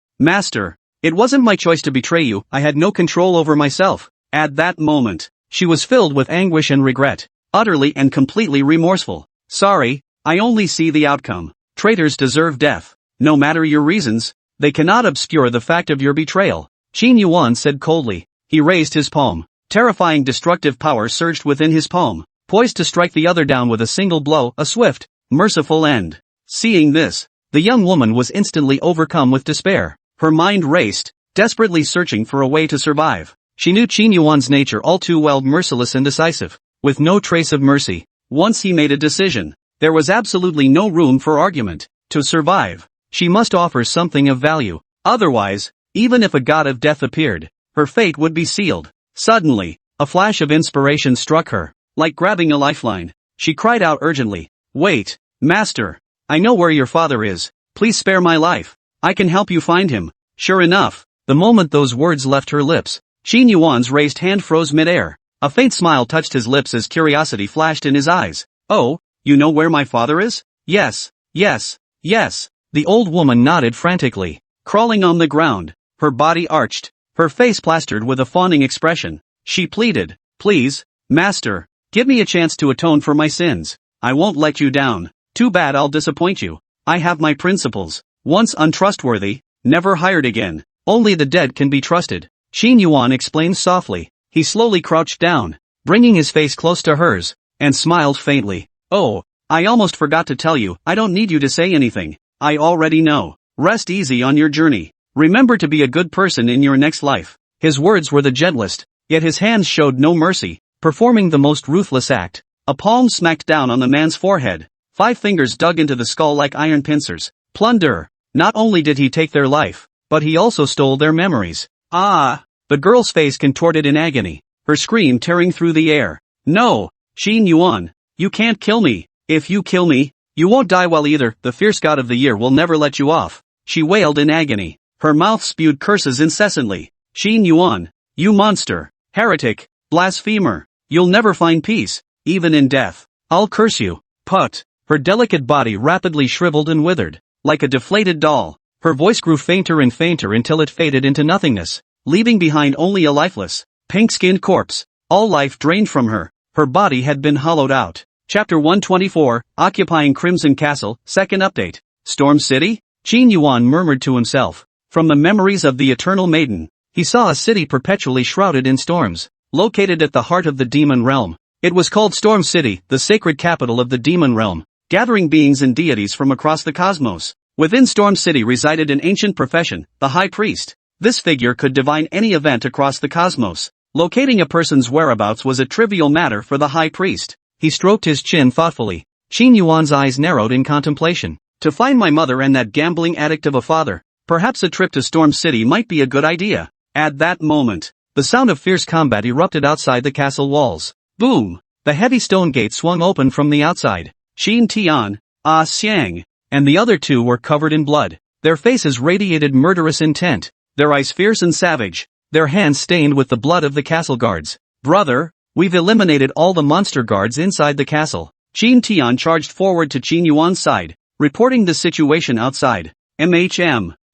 it wasn't my choice to betray you. I had no control over myself. At that moment, she was filled with anguish and regret, utterly and completely remorseful. Sorry, I only see the outcome. Traitors deserve death. No matter your reasons, they cannot obscure the fact of your betrayal. Qin Yuan said coldly. He raised his palm. Terrifying destructive power surged within his palm, poised to strike the other down with a single blow, a swift, merciful end. Seeing this, the young woman was instantly overcome with despair. Her mind raced, desperately searching for a way to survive. She knew Qin Yuan's nature all too well, merciless and decisive, with no trace of mercy. Once he made a decision, there was absolutely no room for argument. To survive, she must offer something of value. Otherwise, even if a god of death appeared, her fate would be sealed. Suddenly, a flash of inspiration struck her. Like grabbing a lifeline, she cried out urgently. Wait, master, I know where your father is. Please spare my life. I can help you find him. Sure enough, the moment those words left her lips, Qin Yuan's raised hand froze midair. A faint smile touched his lips as curiosity flashed in his eyes. Oh, you know where my father is? Yes. The old woman nodded frantically. Crawling on the ground, her body arched, her face plastered with a fawning expression, she pleaded, Please, master, give me a chance to atone for my sins. I won't let you down. Too bad I'll disappoint you. I have my principles. Once untrustworthy, never hired again. Only the dead can be trusted. Qin Yuan explained softly. He slowly crouched down, bringing his face close to hers, and smiled faintly. Oh, I almost forgot to tell you, I don't need you to say anything. I already know. Rest easy on your journey. Remember to be a good person in your next life. His words were the gentlest, yet his hands showed no mercy, performing the most ruthless act. A palm smacked down on the man's forehead. 5 fingers dug into the skull like iron pincers. Plunder. Not only did he take their life, but he also stole their memories. Ah! The girl's face contorted in agony, her scream tearing through the air. No, Qin Yuan, You can't kill me. If you kill me, you won't die well either. The fierce god of the year will never let you off. She wailed in agony. Her mouth spewed curses incessantly. Qin Yuan, you monster, heretic, blasphemer. You'll never find peace, even in death. I'll curse you. Put. Her delicate body rapidly shriveled and withered, like a deflated doll. Her voice grew fainter and fainter until it faded into nothingness, leaving behind only a lifeless, pink-skinned corpse. All life drained from her. Her body had been hollowed out. Chapter 124, Occupying Crimson Castle, Second Update. Storm City? Qin Yuan murmured to himself. From the memories of the Eternal Maiden, he saw a city perpetually shrouded in storms, located at the heart of the demon realm. It was called Storm City, the sacred capital of the demon realm, gathering beings and deities from across the cosmos. Within Storm City resided an ancient profession, the High Priest. This figure could divine any event across the cosmos. Locating a person's whereabouts was a trivial matter for the High Priest. He stroked his chin thoughtfully. Qin Yuan's eyes narrowed in contemplation. To find my mother and that gambling addict of a father, perhaps a trip to Storm City might be a good idea. At that moment, the sound of fierce combat erupted outside the castle walls. Boom! The heavy stone gate swung open from the outside. Qin Tian, Ah Xiang, and the other two were covered in blood. Their faces radiated murderous intent, their eyes fierce and savage, their hands stained with the blood of the castle guards. Brother, we've eliminated all the monster guards inside the castle. Qin Tian charged forward to Qin Yuan's side, reporting the situation outside.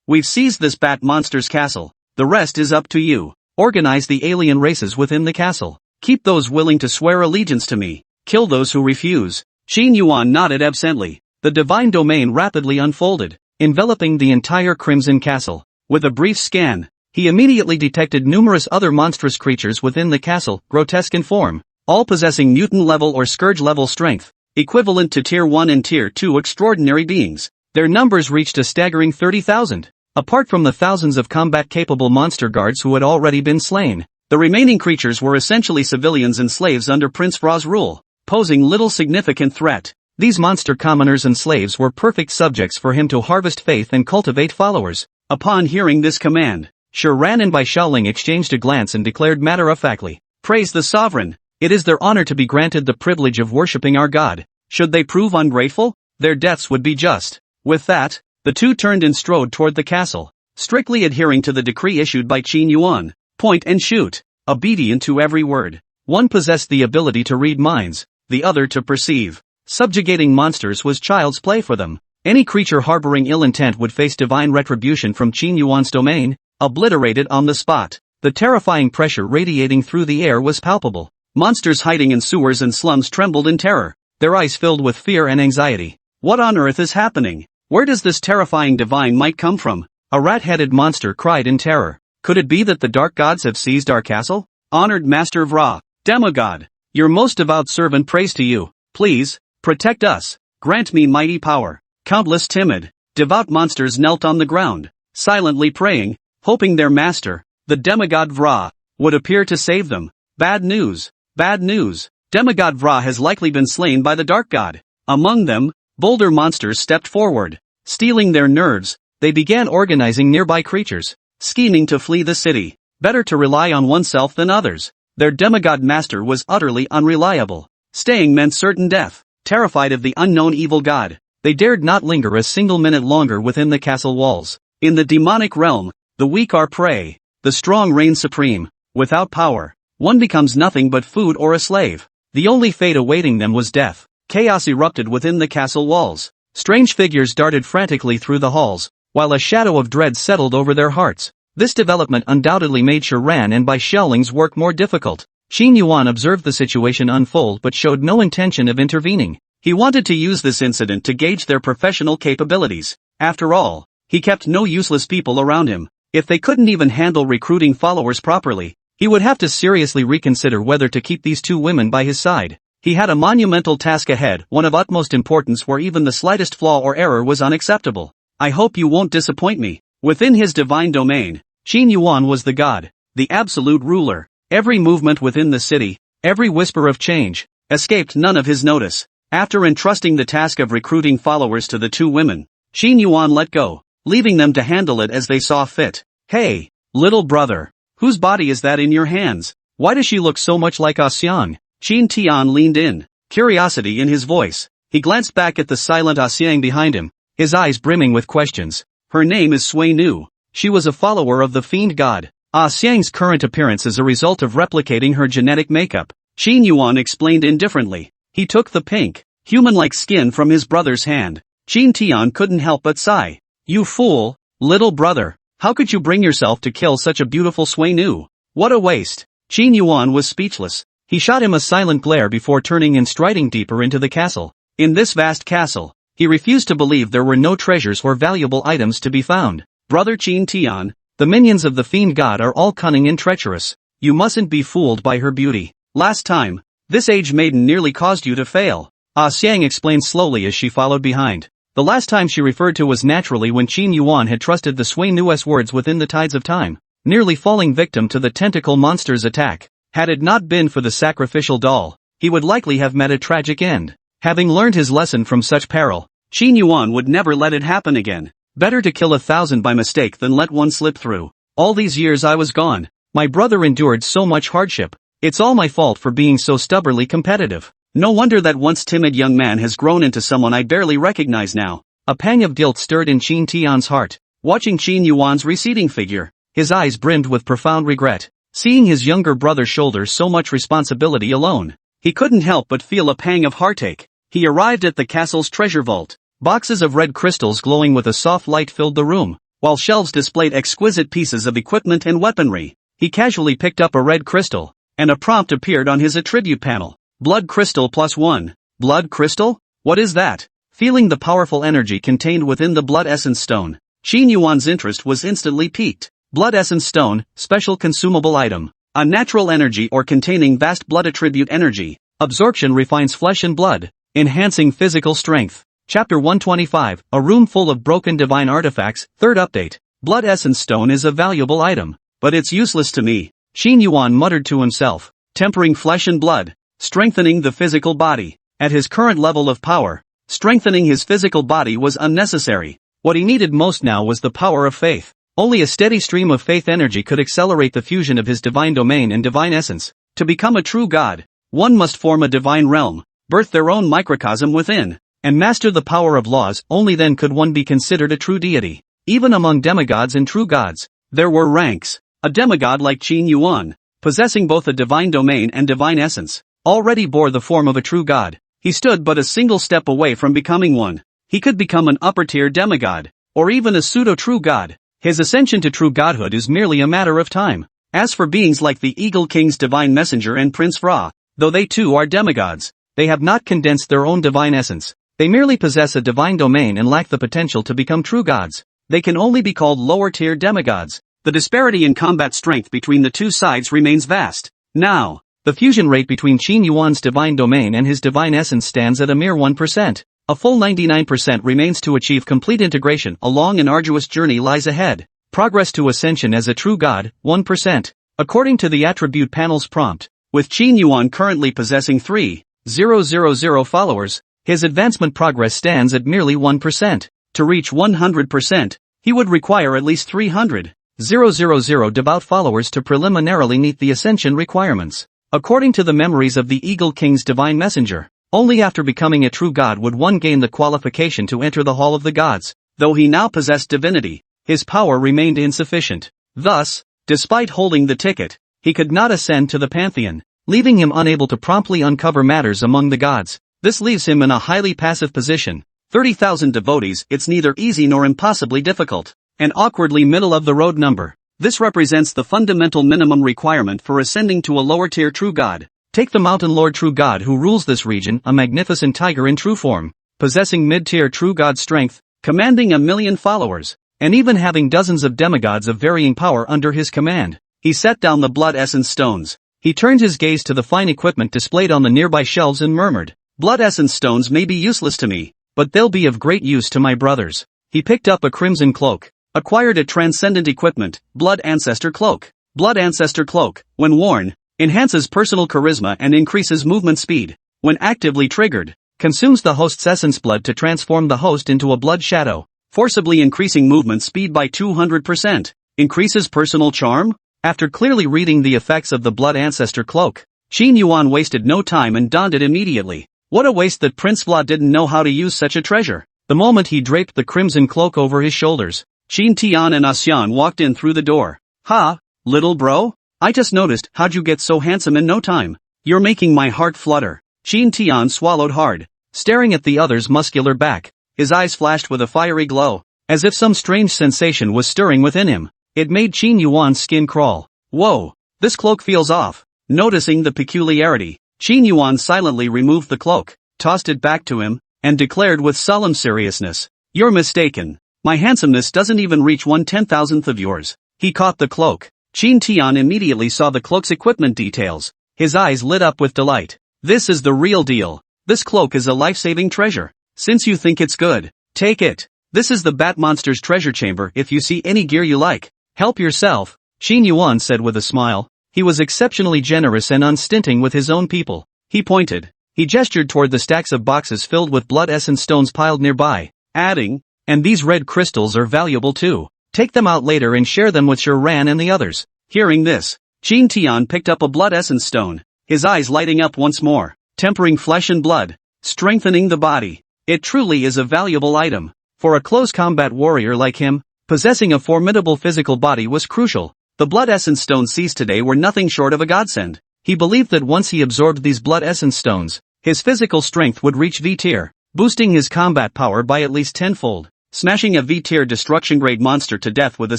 We've seized this bat monster's castle. The rest is up to you. Organize the alien races within the castle. Keep those willing to swear allegiance to me. Kill those who refuse. Qin Yuan nodded absently. The divine domain rapidly unfolded, enveloping the entire Crimson Castle. With a brief scan, he immediately detected numerous other monstrous creatures within the castle, grotesque in form, all possessing mutant-level or scourge-level strength, equivalent to Tier 1 and Tier 2 extraordinary beings. Their numbers reached a staggering 30,000. Apart from the thousands of combat-capable monster guards who had already been slain, the remaining creatures were essentially civilians and slaves under Prince Ra's rule, posing little significant threat. These monster commoners and slaves were perfect subjects for him to harvest faith and cultivate followers. Upon hearing this command, Shi Ran and Bai Shaoling exchanged a glance and declared matter-of-factly, "Praise the sovereign! It is their honor to be granted the privilege of worshipping our god. Should they prove ungrateful, their deaths would be just." With that, the two turned and strode toward the castle, strictly adhering to the decree issued by Qin Yuan. Point and shoot, obedient to every word. One possessed the ability to read minds, the other to perceive. Subjugating monsters was child's play for them. Any creature harboring ill intent would face divine retribution from Qin Yuan's domain, obliterated on the spot. The terrifying pressure radiating through the air was palpable. Monsters hiding in sewers and slums trembled in terror, their eyes filled with fear and anxiety. What on earth is happening? Where does this terrifying divine might come from? A rat-headed monster cried in terror. Could it be that the dark gods have seized our castle? Honored Master of Ra, demigod, your most devout servant prays to you. Please, protect us. Grant me mighty power. Countless timid, devout monsters knelt on the ground, silently praying, hoping their master, the demigod Vra, would appear to save them. Bad news. Bad news. Demigod Vra has likely been slain by the dark god. Among them, bolder monsters stepped forward. Stealing their nerves, they began organizing nearby creatures, scheming to flee the city. Better to rely on oneself than others. Their demigod master was utterly unreliable. Staying meant certain death. Terrified of the unknown evil god, they dared not linger a single minute longer within the castle walls. In the demonic realm, the weak are prey, the strong reign supreme. Without power, one becomes nothing but food or a slave. The only fate awaiting them was death. Chaos erupted within the castle walls. Strange figures darted frantically through the halls, while a shadow of dread settled over their hearts. This development undoubtedly made Shi Ran and Bai Shaoling's work more difficult. Qin Yuan observed the situation unfold but showed no intention of intervening. He wanted to use this incident to gauge their professional capabilities. After all, he kept no useless people around him. If they couldn't even handle recruiting followers properly, he would have to seriously reconsider whether to keep these two women by his side. He had a monumental task ahead, one of utmost importance where even the slightest flaw or error was unacceptable. I hope you won't disappoint me. Within his divine domain, Qin Yuan was the god, the absolute ruler. Every movement within the city, every whisper of change, escaped none of his notice. After entrusting the task of recruiting followers to the two women, Qin Yuan let go, leaving them to handle it as they saw fit. Hey, little brother, whose body is that in your hands? Why does she look so much like Ah Xiang? Qin Tian leaned in, curiosity in his voice. He glanced back at the silent Ah Xiang behind him, his eyes brimming with questions. Her name is Sui Nu. She was a follower of the fiend god. Ah Xiang's current appearance is a result of replicating her genetic makeup. Qin Yuan explained indifferently. He took the pink, human-like skin from his brother's hand. Qin Tian couldn't help but sigh. You fool, little brother. How could you bring yourself to kill such a beautiful Sui Nu? What a waste. Qin Yuan was speechless. He shot him a silent glare before turning and striding deeper into the castle. In this vast castle, he refused to believe there were no treasures or valuable items to be found. Brother Qin Tian, the minions of the fiend god are all cunning and treacherous. You mustn't be fooled by her beauty. Last time, this aged maiden nearly caused you to fail. Ah Xiang explained slowly as she followed behind. The last time she referred to was naturally when Qin Yuan had trusted the Sui Nu's words within the tides of time, nearly falling victim to the tentacle monster's attack. Had it not been for the sacrificial doll, he would likely have met a tragic end. Having learned his lesson from such peril, Qin Yuan would never let it happen again. Better to kill 1,000 by mistake than let one slip through. All these years I was gone. My brother endured so much hardship. It's all my fault for being so stubbornly competitive. No wonder that once timid young man has grown into someone I barely recognize now. A pang of guilt stirred in Qin Tian's heart. Watching Qin Yuan's receding figure, his eyes brimmed with profound regret. Seeing his younger brother shoulder so much responsibility alone, he couldn't help but feel a pang of heartache. He arrived at the castle's treasure vault. Boxes of red crystals glowing with a soft light filled the room, while shelves displayed exquisite pieces of equipment and weaponry. He casually picked up a red crystal, and a prompt appeared on his attribute panel. Blood crystal +1. Blood crystal? What is that? Feeling the powerful energy contained within the blood essence stone, Qin Yuan's interest was instantly piqued. Blood essence stone, special consumable item. A natural energy or containing vast blood attribute energy. Absorption refines flesh and blood, enhancing physical strength. Chapter 125, A Room Full of Broken Divine Artifacts, 3rd Update. Blood Essence Stone is a valuable item, but it's useless to me, Qin Yuan muttered to himself. Tempering flesh and blood, strengthening the physical body. At his current level of power, strengthening his physical body was unnecessary. What he needed most now was the power of faith. Only a steady stream of faith energy could accelerate the fusion of his divine domain and divine essence. To become a true god, one must form a divine realm, birth their own microcosm within, and master the power of laws. Only then could one be considered a true deity. Even among demigods and true gods, there were ranks. A demigod like Qin Yuan, possessing both a divine domain and divine essence, already bore the form of a true god. He stood but a single step away from becoming one. He could become an upper-tier demigod, or even a pseudo-true god. His ascension to true godhood is merely a matter of time. As for beings like the Eagle King's divine messenger and Prince Fra, though they too are demigods, they have not condensed their own divine essence. They merely possess a divine domain and lack the potential to become true gods. They can only be called lower-tier demigods. The disparity in combat strength between the two sides remains vast. Now, the fusion rate between Qin Yuan's divine domain and his divine essence stands at a mere 1%. A full 99% remains to achieve complete integration. A long and arduous journey lies ahead. Progress to ascension as a true god, 1%. According to the attribute panel's prompt, with Qin Yuan currently possessing 3,000 followers, his advancement progress stands at merely 1%. To reach 100%, he would require at least 300,000 devout followers to preliminarily meet the ascension requirements. According to the memories of the Eagle King's divine messenger, only after becoming a true god would one gain the qualification to enter the Hall of the Gods. Though he now possessed divinity, his power remained insufficient. Thus, despite holding the ticket, he could not ascend to the pantheon, leaving him unable to promptly uncover matters among the gods. This leaves him in a highly passive position. 30,000 devotees, it's neither easy nor impossibly difficult. An awkwardly middle-of-the-road number. This represents the fundamental minimum requirement for ascending to a lower-tier true god. Take the Mountain Lord true god who rules this region, a magnificent tiger in true form, possessing mid-tier true god strength, commanding 1,000,000 followers, and even having dozens of demigods of varying power under his command. He set down the blood essence stones. He turned his gaze to the fine equipment displayed on the nearby shelves and murmured, "Blood essence stones may be useless to me, but they'll be of great use to my brothers." He picked up a crimson cloak, acquired a transcendent equipment, Blood Ancestor Cloak. Blood Ancestor Cloak, when worn, enhances personal charisma and increases movement speed. When actively triggered, consumes the host's essence blood to transform the host into a blood shadow, forcibly increasing movement speed by 200%. Increases personal charm? After clearly reading the effects of the Blood Ancestor Cloak, Qin Yuan wasted no time and donned it immediately. What a waste that Prince Vla didn't know how to use such a treasure. The moment he draped the crimson cloak over his shoulders, Qin Tian and Asian walked in through the door. "Ha, little bro? I just noticed, how'd you get so handsome in no time? You're making my heart flutter." Qin Tian swallowed hard, staring at the other's muscular back. His eyes flashed with a fiery glow, as if some strange sensation was stirring within him. It made Qin Yuan's skin crawl. "Whoa, this cloak feels off." Noticing the peculiarity, Qin Yuan silently removed the cloak, tossed it back to him, and declared with solemn seriousness, "You're mistaken. My handsomeness doesn't even reach 1/10,000th of yours." He caught the cloak. Qin Tian immediately saw the cloak's equipment details. His eyes lit up with delight. "This is the real deal. This cloak is a life-saving treasure. Since you think it's good, take it. This is the Bat Monster's treasure chamber. If you see any gear you like, help yourself," Qin Yuan said with a smile. He was exceptionally generous and unstinting with his own people. He pointed. He gestured toward the stacks of boxes filled with blood essence stones piled nearby, adding, "And these red crystals are valuable too. Take them out later and share them with Shiran and the others." Hearing this, Qin Tian picked up a blood essence stone, his eyes lighting up once more, tempering flesh and blood, strengthening the body. It truly is a valuable item. For a close combat warrior like him, possessing a formidable physical body was crucial. The blood essence stones seized today were nothing short of a godsend. He believed that once he absorbed these blood essence stones, his physical strength would reach V-tier, boosting his combat power by at least tenfold. Smashing a V-tier destruction-grade monster to death with a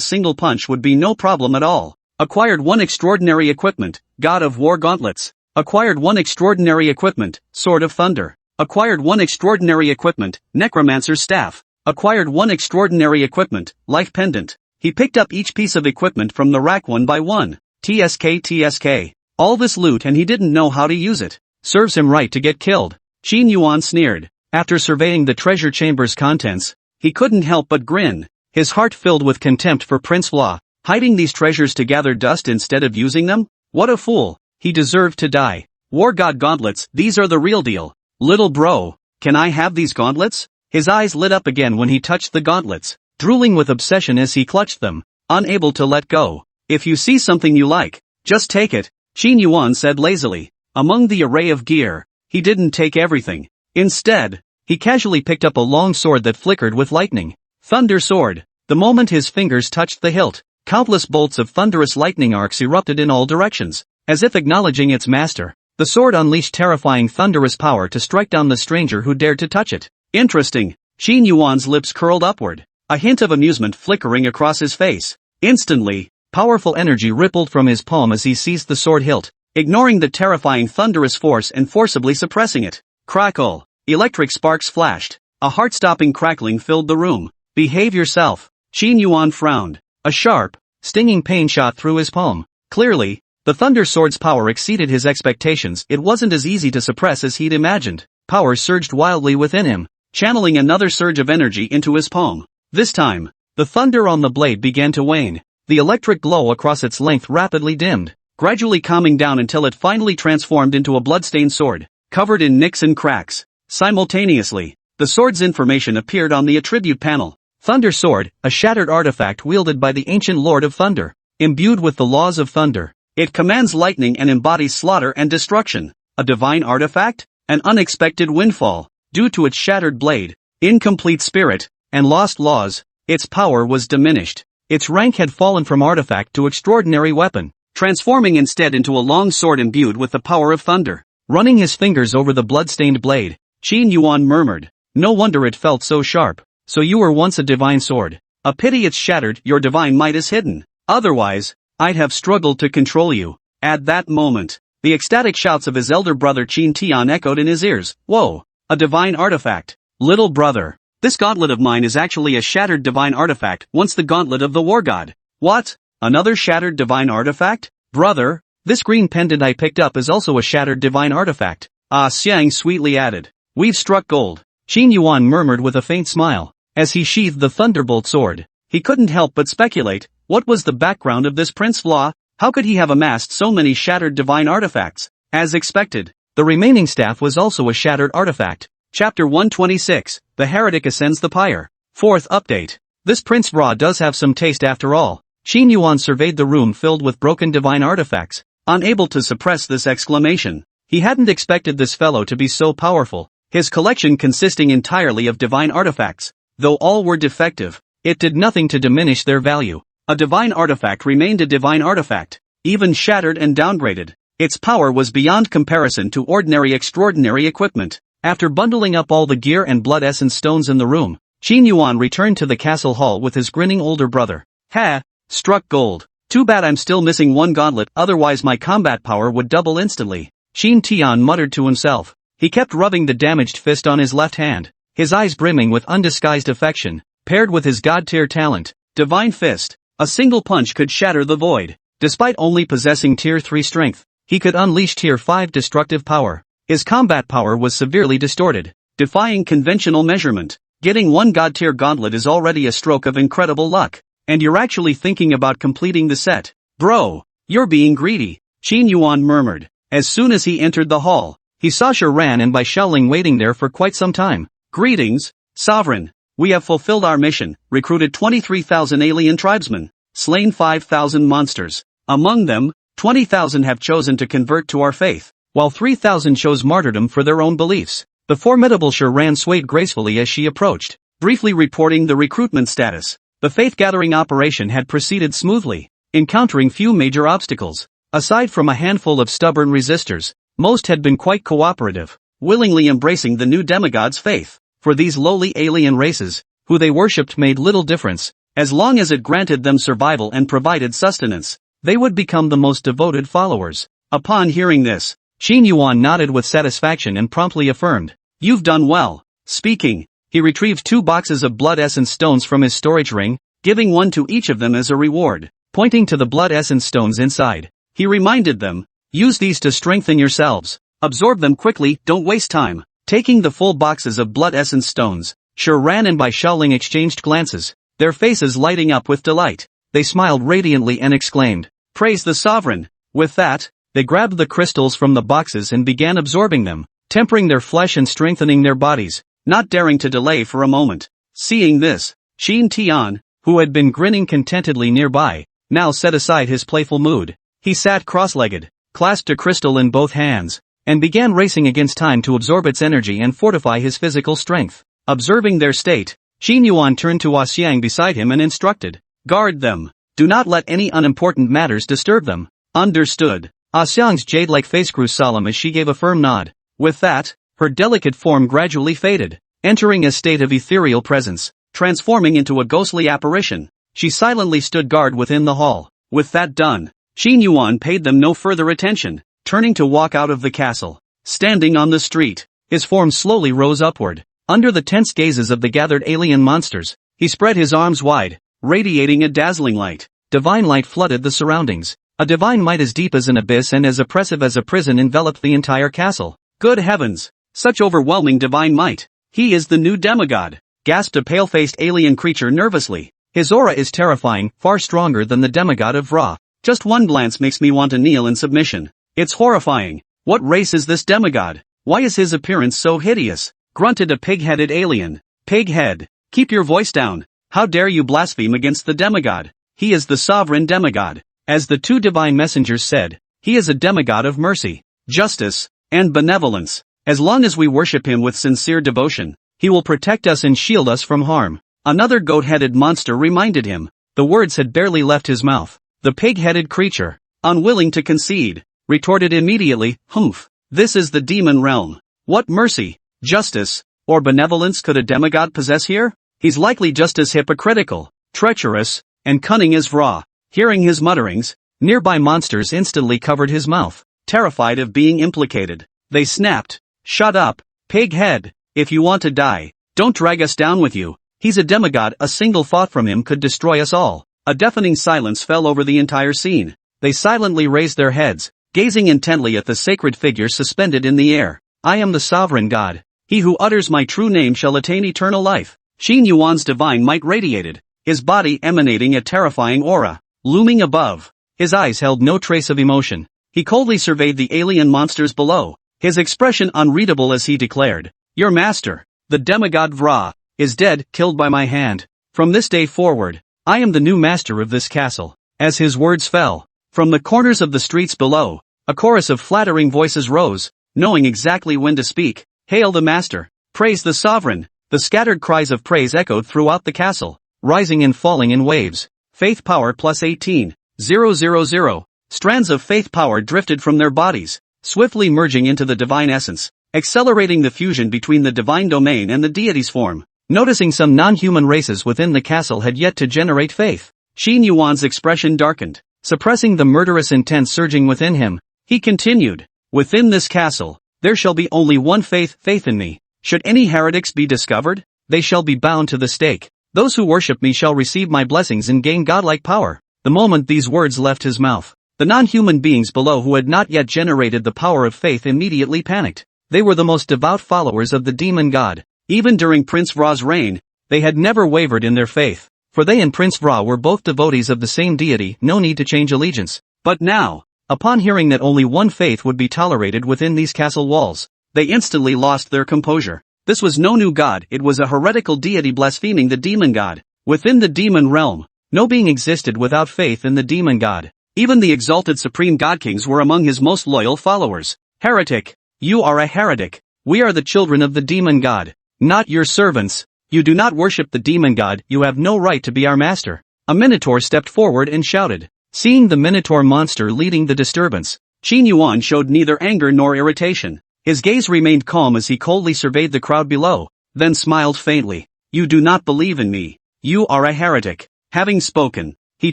single punch would be no problem at all. Acquired 1 extraordinary equipment, God of War Gauntlets. Acquired 1 extraordinary equipment, Sword of Thunder. Acquired 1 extraordinary equipment, Necromancer's Staff. Acquired 1 extraordinary equipment, Life Pendant. He picked up each piece of equipment from the rack one by one. TSK. All this loot and he didn't know how to use it. Serves him right to get killed. Qin Yuan sneered. After surveying the treasure chamber's contents, he couldn't help but grin, his heart filled with contempt for Prince Vla, hiding these treasures to gather dust instead of using them? What a fool. He deserved to die. War God Gauntlets, these are the real deal. Little bro, can I have these gauntlets? His eyes lit up again when he touched the gauntlets, drooling with obsession as he clutched them, unable to let go. If you see something you like, just take it, Qin Yuan said lazily. Among the array of gear, he didn't take everything. Instead, he casually picked up a long sword that flickered with lightning. Thunder Sword. The moment his fingers touched the hilt, countless bolts of thunderous lightning arcs erupted in all directions. As if acknowledging its master, the sword unleashed terrifying thunderous power to strike down the stranger who dared to touch it. Interesting. Qin Yuan's lips curled upward, a hint of amusement flickering across his face. Instantly, powerful energy rippled from his palm as he seized the sword hilt, ignoring the terrifying thunderous force and forcibly suppressing it. Crackle. Electric sparks flashed. A heart-stopping crackling filled the room. Behave yourself. Qin Yuan frowned. A sharp, stinging pain shot through his palm. Clearly, the Thunder Sword's power exceeded his expectations. It wasn't as easy to suppress as he'd imagined. Power surged wildly within him, channeling another surge of energy into his palm. This time, the thunder on the blade began to wane. The electric glow across its length rapidly dimmed, gradually calming down until it finally transformed into a bloodstained sword, covered in nicks and cracks. Simultaneously, the sword's information appeared on the attribute panel. Thunder Sword, a shattered artifact wielded by the ancient Lord of Thunder, imbued with the laws of thunder. It commands lightning and embodies slaughter and destruction. A divine artifact? An unexpected windfall. Due to its shattered blade, incomplete spirit, and lost laws, its power was diminished. Its rank had fallen from artifact to extraordinary weapon, transforming instead into a long sword imbued with the power of thunder. Running his fingers over the blood-stained blade, Qin Yuan murmured, "No wonder it felt so sharp. So you were once a divine sword. A pity it's shattered. Your divine might is hidden. Otherwise, I'd have struggled to control you." At that moment, the ecstatic shouts of his elder brother Qin Tian echoed in his ears. "Whoa! A divine artifact! Little brother, this gauntlet of mine is actually a shattered divine artifact, once the gauntlet of the war god." "What? Another shattered divine artifact? Brother, this green pendant I picked up is also a shattered divine artifact," Ah Xiang sweetly added. "We've struck gold," Qin Yuan murmured with a faint smile, as he sheathed the thunderbolt sword. He couldn't help but speculate. What was the background of this Prince Vla? How could he have amassed so many shattered divine artifacts? As expected, the remaining staff was also a shattered artifact. Chapter 126, The Heretic Ascends the Pyre. Fourth update. This Prince Vla does have some taste after all. Qin Yuan surveyed the room filled with broken divine artifacts, unable to suppress this exclamation. He hadn't expected this fellow to be so powerful, his collection consisting entirely of divine artifacts. Though all were defective, it did nothing to diminish their value. A divine artifact remained a divine artifact, even shattered and downgraded. Its power was beyond comparison to ordinary extraordinary equipment. After bundling up all the gear and blood essence stones in the room, Qin Yuan returned to the castle hall with his grinning older brother. Ha! Struck gold. Too bad I'm still missing one gauntlet, otherwise my combat power would double instantly. Qin Tian muttered to himself. He kept rubbing the damaged fist on his left hand, his eyes brimming with undisguised affection, paired with his god-tier talent, Divine Fist. A single punch could shatter the void. Despite only possessing tier 3 strength, he could unleash tier 5 destructive power. His combat power was severely distorted, defying conventional measurement. Getting one god-tier gauntlet is already a stroke of incredible luck. And you're actually thinking about completing the set. Bro, you're being greedy, Qin Yuan murmured. As soon as he entered the hall, he saw Shiran and Bai Shaoling waiting there for quite some time. Greetings, Sovereign. We have fulfilled our mission, recruited 23,000 alien tribesmen, slain 5,000 monsters. Among them, 20,000 have chosen to convert to our faith, while 3,000 chose martyrdom for their own beliefs. The formidable Shiran swayed gracefully as she approached, briefly reporting the recruitment status. The faith-gathering operation had proceeded smoothly, encountering few major obstacles. Aside from a handful of stubborn resistors, most had been quite cooperative, willingly embracing the new demigod's faith. For these lowly alien races, who they worshipped made little difference, as long as it granted them survival and provided sustenance, they would become the most devoted followers. Upon hearing this, Qin Yuan nodded with satisfaction and promptly affirmed, "You've done well." Speaking, he retrieved 2 boxes of blood essence stones from his storage ring, giving one to each of them as a reward. Pointing to the blood essence stones inside, he reminded them, "Use these to strengthen yourselves. Absorb them quickly, don't waste time." Taking the full boxes of blood essence stones, Shiran and Bai Shaoling exchanged glances, their faces lighting up with delight. They smiled radiantly and exclaimed, "Praise the Sovereign." With that, they grabbed the crystals from the boxes and began absorbing them, tempering their flesh and strengthening their bodies, not daring to delay for a moment. Seeing this, Qin Tian, who had been grinning contentedly nearby, now set aside his playful mood. He sat cross-legged, clasped a crystal in both hands, and began racing against time to absorb its energy and fortify his physical strength. Observing their state, Qin Yuan turned to Xiang beside him and instructed, "Guard them. Do not let any unimportant matters disturb them." Understood. Xiang's jade-like face grew solemn as she gave a firm nod. With that, her delicate form gradually faded, entering a state of ethereal presence, transforming into a ghostly apparition. She silently stood guard within the hall. With that done, Qin Yuan paid them no further attention, turning to walk out of the castle. Standing on the street, his form slowly rose upward. Under the tense gazes of the gathered alien monsters, he spread his arms wide, radiating a dazzling light. Divine light flooded the surroundings. A divine might as deep as an abyss and as oppressive as a prison enveloped the entire castle. Good heavens! Such overwhelming divine might! He is the new demigod! Gasped a pale-faced alien creature nervously. His aura is terrifying, far stronger than the demigod of Ra. Just one glance makes me want to kneel in submission. It's horrifying. What race is this demigod? Why is his appearance so hideous? Grunted a pig-headed alien. Pighead, keep your voice down. How dare you blaspheme against the demigod? He is the sovereign demigod. As the 2 divine messengers said, he is a demigod of mercy, justice, and benevolence. As long as we worship him with sincere devotion, he will protect us and shield us from harm. Another goat-headed monster reminded him. The words had barely left his mouth. The pig-headed creature, unwilling to concede, retorted immediately, "Humph, this is the demon realm. What mercy, justice, or benevolence could a demigod possess here? He's likely just as hypocritical, treacherous, and cunning as Ra." Hearing his mutterings, nearby monsters instantly covered his mouth, terrified of being implicated. They snapped, "Shut up, pig head. If you want to die, don't drag us down with you. He's a demigod, a single thought from him could destroy us all." A deafening silence fell over the entire scene. They silently raised their heads, gazing intently at the sacred figure suspended in the air. "I am the sovereign god. He who utters my true name shall attain eternal life." Qin Yuan's divine might radiated, his body emanating a terrifying aura. Looming above, his eyes held no trace of emotion. He coldly surveyed the alien monsters below, his expression unreadable as he declared, "Your master, the demigod Vra, is dead, killed by my hand. From this day forward, I am the new master of this castle." As his words fell, from the corners of the streets below, a chorus of flattering voices rose. knowing exactly when to speak. Hail the master! Praise the sovereign! The scattered cries of praise echoed throughout the castle, rising and falling in waves. Faith power plus 18,000. Strands of faith power drifted from their bodies, swiftly merging into the divine essence, accelerating the fusion between the divine domain and the deity's form. Noticing some non-human races within the castle had yet to generate faith, Qin Yuan's expression darkened, suppressing the murderous intent surging within him. He continued, "Within this castle, there shall be only one faith in me. Should any heretics be discovered, they shall be bound to the stake. Those who worship me shall receive my blessings and gain godlike power." The moment these words left his mouth, the non-human beings below who had not yet generated the power of faith immediately panicked. They were the most devout followers of the demon god. Even during Prince Vra's reign, they had never wavered in their faith, for they and Prince Vra were both devotees of the same deity, no need to change allegiance. But now, upon hearing that only one faith would be tolerated within these castle walls, they instantly lost their composure. This was no new god, it was a heretical deity blaspheming the demon god. Within the demon realm, no being existed without faith in the demon god. Even the exalted supreme god-kings were among his most loyal followers. Heretic! You are a heretic. We are the children of the demon god, not your servants. You do not worship the demon god, you have no right to be our master. A minotaur stepped forward and shouted. Seeing the minotaur monster leading the disturbance, Qin Yuan showed neither anger nor irritation. His gaze remained calm as he coldly surveyed the crowd below, then smiled faintly. You do not believe in me. You are a heretic. Having spoken, he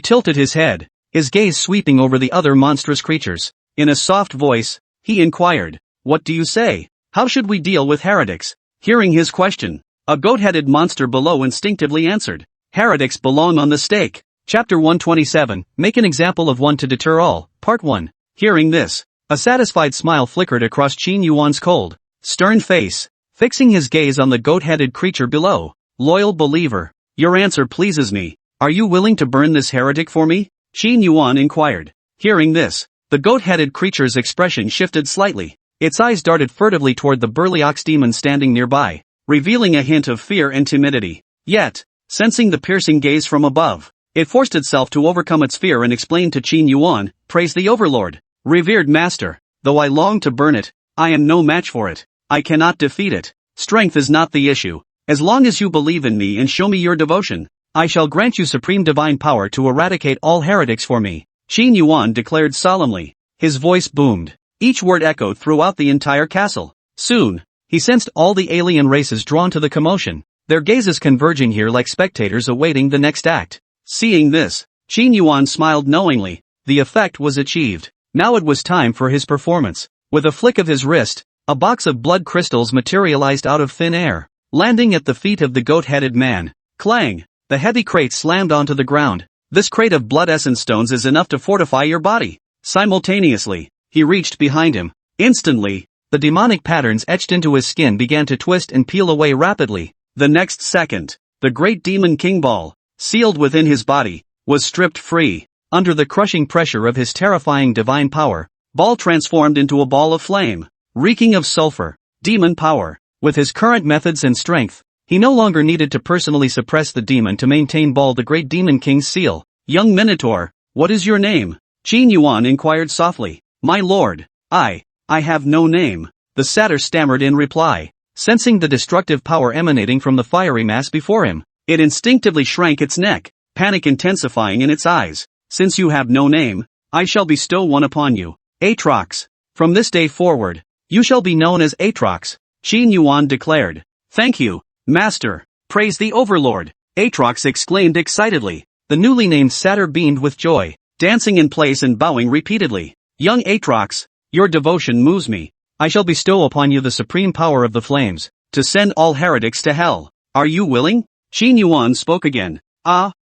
tilted his head, his gaze sweeping over the other monstrous creatures. In a soft voice, he inquired, "What do you say? How should we deal with heretics?" Hearing his question, a goat-headed monster below instinctively answered, "Heretics belong on the stake." Chapter 127, Make an example of one to deter all, Part 1. Hearing this, a satisfied smile flickered across Qin Yuan's cold, stern face, fixing his gaze on the goat-headed creature below. Loyal believer, your answer pleases me. Are you willing to burn this heretic for me? Qin Yuan inquired. Hearing this, the goat-headed creature's expression shifted slightly. Its eyes darted furtively toward the burly ox demon standing nearby, revealing a hint of fear and timidity. Yet, sensing the piercing gaze from above, it forced itself to overcome its fear and explained to Qin Yuan, "Praise the Overlord. Revered master, though I long to burn it, I am no match for it. I cannot defeat it. Strength is not the issue. As long as you believe in me and show me your devotion, I shall grant you supreme divine power to eradicate all heretics for me," Qin Yuan declared solemnly. His voice boomed. Each word echoed throughout the entire castle. Soon, he sensed all the alien races drawn to the commotion, their gazes converging here like spectators awaiting the next act. Seeing this, Qin Yuan smiled knowingly. The effect was achieved. Now it was time for his performance. With a flick of his wrist, a box of blood crystals materialized out of thin air, landing at the feet of the goat-headed man. Clang! The heavy crate slammed onto the ground. This crate of blood essence stones is enough to fortify your body. Simultaneously, he reached behind him. Instantly, the demonic patterns etched into his skin began to twist and peel away rapidly. The next second, the great demon king ball, sealed within his body, was stripped free. Under the crushing pressure of his terrifying divine power, Ball transformed into a ball of flame, reeking of sulfur, demon power. With his current methods and strength, he no longer needed to personally suppress the demon to maintain Ball the great demon king's seal. "Young Minotaur, what is your name?" Qin Yuan inquired softly. "My lord, I have no name," the satyr stammered in reply. Sensing the destructive power emanating from the fiery mass before him, it instinctively shrank its neck, panic intensifying in its eyes. "Since you have no name, I shall bestow one upon you. Aatrox. From this day forward, you shall be known as Aatrox," Qin Yuan declared. "Thank you, master. Praise the Overlord," Aatrox exclaimed excitedly. The newly named satyr beamed with joy, dancing in place and bowing repeatedly. "Young Aatrox, your devotion moves me. I shall bestow upon you the supreme power of the flames, to send all heretics to hell. Are you willing?" Qin Yuan spoke again. I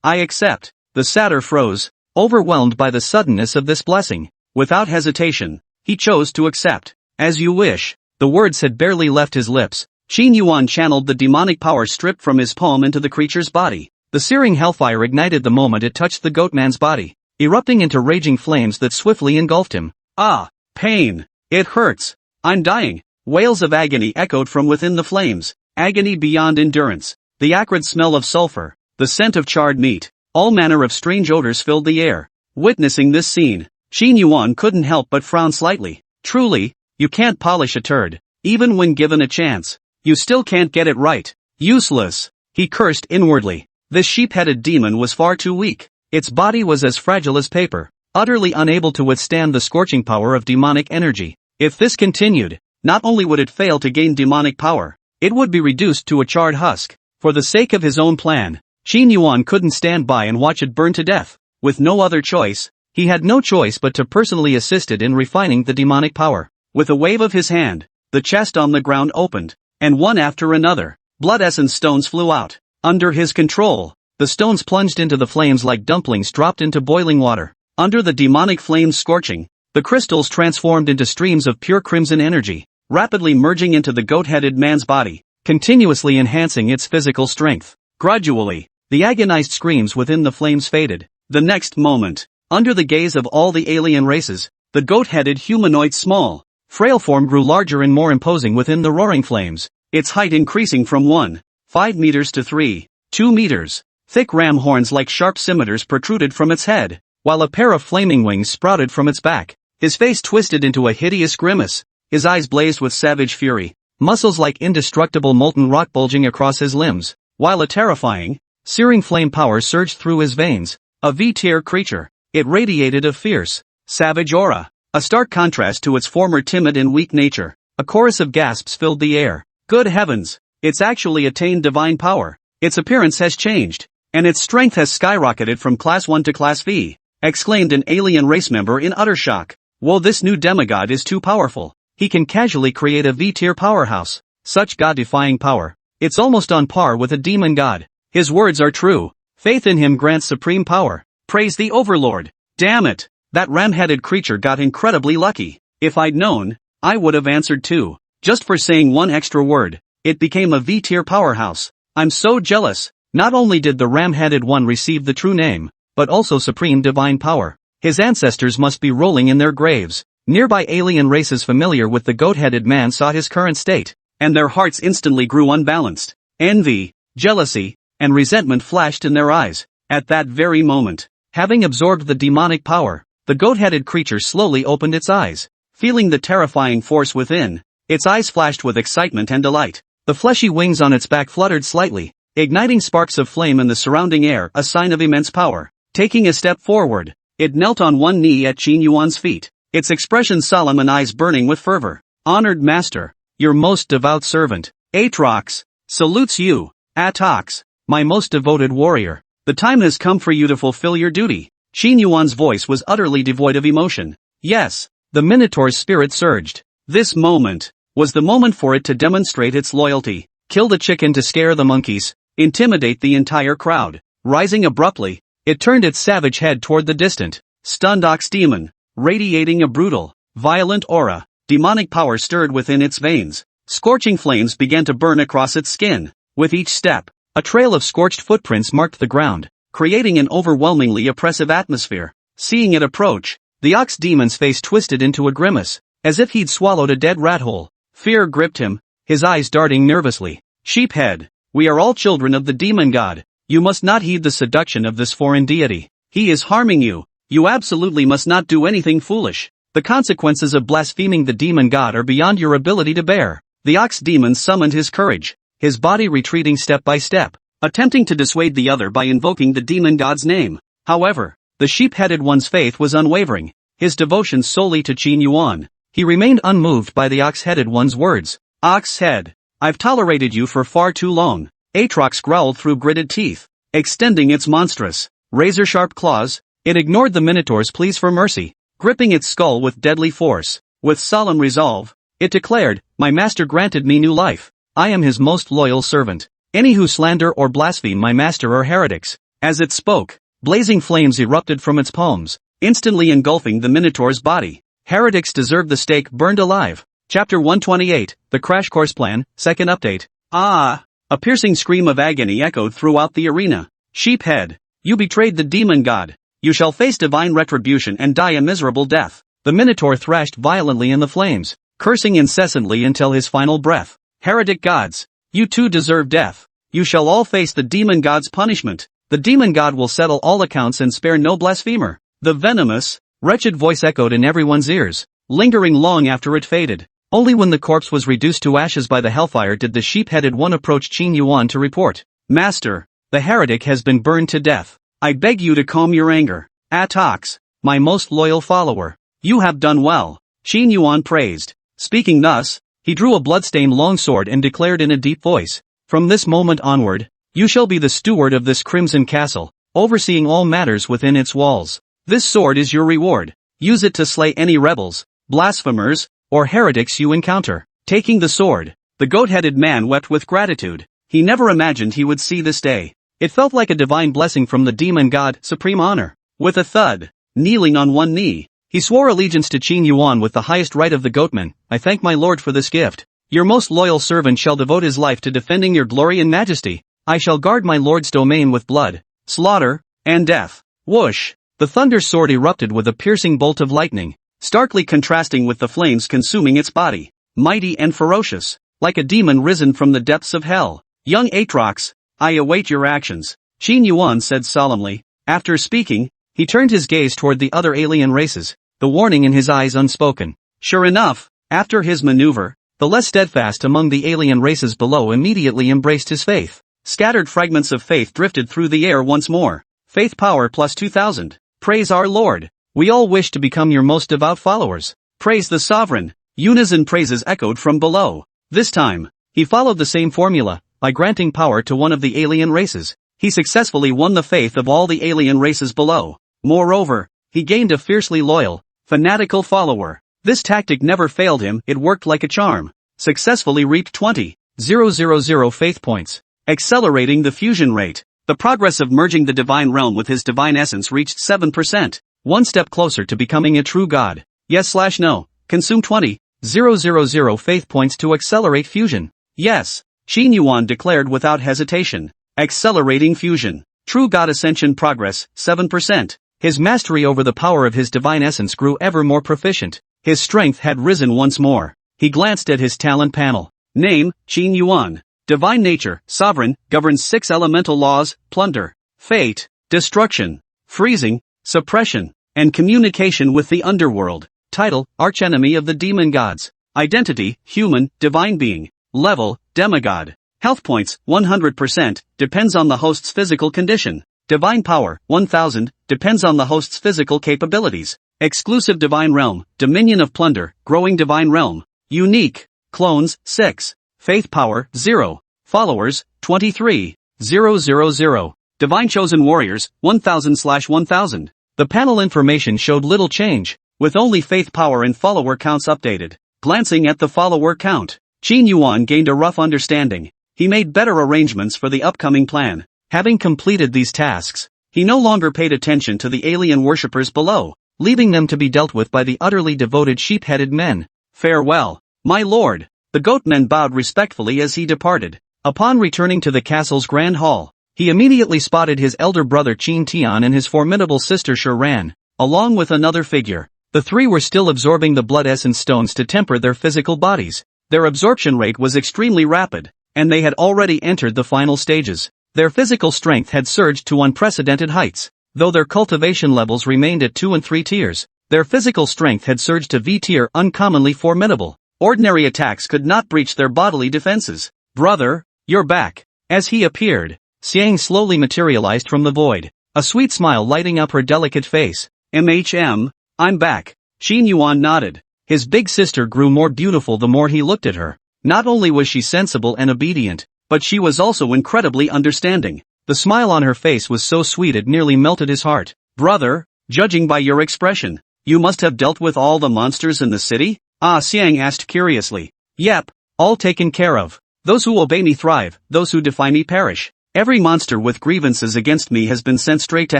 accept." The satyr froze, overwhelmed by the suddenness of this blessing. Without hesitation, he chose to accept. "As you wish." The words had barely left his lips. Qin Yuan channeled the demonic power stripped from his palm into the creature's body. The searing hellfire ignited the moment it touched the goatman's body, erupting into raging flames that swiftly engulfed him. "Ah, pain! It hurts! I'm dying!" Wails of agony echoed from within the flames. Agony beyond endurance. The acrid smell of sulfur, the scent of charred meat, all manner of strange odors filled the air. Witnessing this scene, Qin Yuan couldn't help but frown slightly. Truly, You can't polish a turd. Even when given a chance, you still can't get it right. Useless. He cursed inwardly. This sheep-headed demon was far too weak. Its body was as fragile as paper, utterly unable to withstand the scorching power of demonic energy. If this continued, not only would it fail to gain demonic power, it would be reduced to a charred husk. For the sake of his own plan, Qin Yuan couldn't stand by and watch it burn to death. With no other choice, he had no choice but to personally assist it in refining the demonic power. With a wave of his hand, the chest on the ground opened, and one after another, blood essence stones flew out. Under his control, the stones plunged into the flames like dumplings dropped into boiling water. Under the demonic flames scorching, the crystals transformed into streams of pure crimson energy, rapidly merging into the goat-headed man's body, continuously enhancing its physical strength. Gradually, the agonized screams within the flames faded. The next moment, under the gaze of all the alien races, the goat-headed humanoid's small, frail form grew larger and more imposing within the roaring flames, its height increasing from 1.5 meters to 3.2 meters. Thick ram horns like sharp scimitars protruded from its head, while a pair of flaming wings sprouted from its back. His face twisted into a hideous grimace, his eyes blazed with savage fury, muscles like indestructible molten rock bulging across his limbs, while a terrifying, searing flame power surged through his veins. A V-tier creature, it radiated a fierce, savage aura, a stark contrast to its former timid and weak nature. A chorus of gasps filled the air. Good heavens, it's actually attained divine power. Its appearance has changed, and its strength has skyrocketed from Class 1 to Class V, exclaimed an alien race member in utter shock. Whoa, this new demigod is too powerful. He can casually create a V-tier powerhouse. Such god-defying power. It's almost on par with a demon god. His words are true. Faith in him grants supreme power. Praise the Overlord. Damn it. That ram-headed creature got incredibly lucky. If I'd known, I would have answered too. Just for saying one extra word, it became a V-tier powerhouse. I'm so jealous. Not only did the ram-headed one receive the true name, but also supreme divine power. His ancestors must be rolling in their graves. Nearby alien races familiar with the goat-headed man saw his current state, and their hearts instantly grew unbalanced. Envy, jealousy, and resentment flashed in their eyes. At that very moment, having absorbed the demonic power, the goat-headed creature slowly opened its eyes. Feeling the terrifying force within, its eyes flashed with excitement and delight. The fleshy wings on its back fluttered slightly, igniting sparks of flame in the surrounding air, a sign of immense power. Taking a step forward, it knelt on one knee at Qin Yuan's feet, its expression solemn and eyes burning with fervor. Honored master, your most devout servant, Aatrox, salutes you. Atox, my most devoted warrior. The time has come for you to fulfill your duty. Qin Yuan's voice was utterly devoid of emotion. Yes, the Minotaur's spirit surged. This moment was the moment for it to demonstrate its loyalty. Kill the chicken to scare the monkeys, intimidate the entire crowd. Rising abruptly, it turned its savage head toward the distant, stunned ox demon, radiating a brutal, violent aura. Demonic power stirred within its veins. Scorching flames began to burn across its skin. With each step, a trail of scorched footprints marked the ground, creating an overwhelmingly oppressive atmosphere. Seeing it approach, the ox demon's face twisted into a grimace, as if he'd swallowed a dead rat hole. Fear gripped him, his eyes darting nervously. Sheephead, we are all children of the demon god. You must not heed the seduction of this foreign deity. He is harming you. You absolutely must not do anything foolish. The consequences of blaspheming the demon god are beyond your ability to bear. The ox demon summoned his courage, his body retreating step by step, attempting to dissuade the other by invoking the demon god's name. However, the sheep-headed one's faith was unwavering, his devotion solely to Qin Yuan. He remained unmoved by the ox-headed one's words. Ox-head, I've tolerated you for far too long. Aatrox growled through gritted teeth, extending its monstrous, razor-sharp claws. It ignored the Minotaur's pleas for mercy, gripping its skull with deadly force. With solemn resolve, it declared, my master granted me new life. I am his most loyal servant. Any who slander or blaspheme my master are heretics. As it spoke, blazing flames erupted from its palms, instantly engulfing the Minotaur's body. Heretics deserve the stake burned alive. Chapter 128, The Crash Course Plan, Second Update. Ah! A piercing scream of agony echoed throughout the arena. Sheephead, you betrayed the demon god. You shall face divine retribution and die a miserable death. The Minotaur thrashed violently in the flames, cursing incessantly until his final breath. Heretic gods, you too deserve death. You shall all face the demon god's punishment. The demon god will settle all accounts and spare no blasphemer. The venomous, wretched voice echoed in everyone's ears. lingering long after it faded. Only when the corpse was reduced to ashes by the hellfire did the sheep-headed one approach Qin Yuan to report. Master, the heretic has been burned to death. I beg you to calm your anger. Atox, my most loyal follower. You have done well. Qin Yuan praised. Speaking thus, he drew a blood-stained longsword and declared in a deep voice, from this moment onward, you shall be the steward of this crimson castle, overseeing all matters within its walls. This sword is your reward. Use it to slay any rebels, blasphemers, or heretics you encounter. Taking the sword, the goat-headed man wept with gratitude. He never imagined he would see this day. It felt like a divine blessing from the demon god, supreme honor. With a thud, kneeling on one knee, he swore allegiance to Qin Yuan with the highest right of the goatman. I thank my lord for this gift. Your most loyal servant shall devote his life to defending your glory and majesty. I shall guard my lord's domain with blood, slaughter, and death. Whoosh! The thunder sword erupted with a piercing bolt of lightning, starkly contrasting with the flames consuming its body. Mighty and ferocious, like a demon risen from the depths of hell. Young Aatrox, I await your actions, Qin Yuan said solemnly. After speaking, he turned his gaze toward the other alien races, the warning in his eyes unspoken. Sure enough, after his maneuver, the less steadfast among the alien races below immediately embraced his faith. Scattered fragments of faith drifted through the air once more. Faith power plus 2000. Praise our Lord. We all wish to become your most devout followers. Praise the sovereign. Unison praises echoed from below. This time, he followed the same formula, by granting power to one of the alien races. He successfully won the faith of all the alien races below. Moreover, he gained a fiercely loyal, fanatical follower. This tactic never failed him, it worked like a charm. Successfully reaped 20,000 faith points. Accelerating the fusion rate. The progress of merging the divine realm with his divine essence reached 7%. One step closer to becoming a true god. Yes/no. Consume 20,000 faith points to accelerate fusion. Yes. Qin Yuan declared without hesitation. Accelerating fusion. True god ascension progress, 7%. His mastery over the power of his divine essence grew ever more proficient. His strength had risen once more. He glanced at his talent panel. Name, Qin Yuan. Divine nature, sovereign, governs 6 elemental laws, plunder, fate, destruction, freezing, suppression, and communication with the underworld. Title, archenemy of the demon gods. Identity, human, divine being. Level, demigod. Health points, 100%, depends on the host's physical condition. Divine power, 1000, depends on the host's physical capabilities. Exclusive divine realm, dominion of plunder, growing divine realm. Unique, clones, 6. Faith power, 0. Followers, 23,000. Divine chosen warriors, 1000/1000. The panel information showed little change, with only faith power and follower counts updated. Glancing at the follower count, Qin Yuan gained a rough understanding. He made better arrangements for the upcoming plan. Having completed these tasks, he no longer paid attention to the alien worshippers below, leaving them to be dealt with by the utterly devoted sheep-headed men. Farewell, my lord. The goatman bowed respectfully as he departed. Upon returning to the castle's grand hall, he immediately spotted his elder brother Qin Tian and his formidable sister Shiran, along with another figure. The three were still absorbing the blood essence stones to temper their physical bodies. Their absorption rate was extremely rapid, and they had already entered the final stages. Their physical strength had surged to unprecedented heights. Though their cultivation levels remained at 2 and 3 tiers, their physical strength had surged to V tier, uncommonly formidable. Ordinary attacks could not breach their bodily defenses. Brother, you're back. As he appeared, Xiang slowly materialized from the void, a sweet smile lighting up her delicate face. I'm back. Qin Yuan nodded. His big sister grew more beautiful the more he looked at her. Not only was she sensible and obedient, but she was also incredibly understanding. The smile on her face was so sweet it nearly melted his heart. Brother, judging by your expression, you must have dealt with all the monsters in the city? Xiang asked curiously. Yep, all taken care of. Those who obey me thrive, those who defy me perish. Every monster with grievances against me has been sent straight to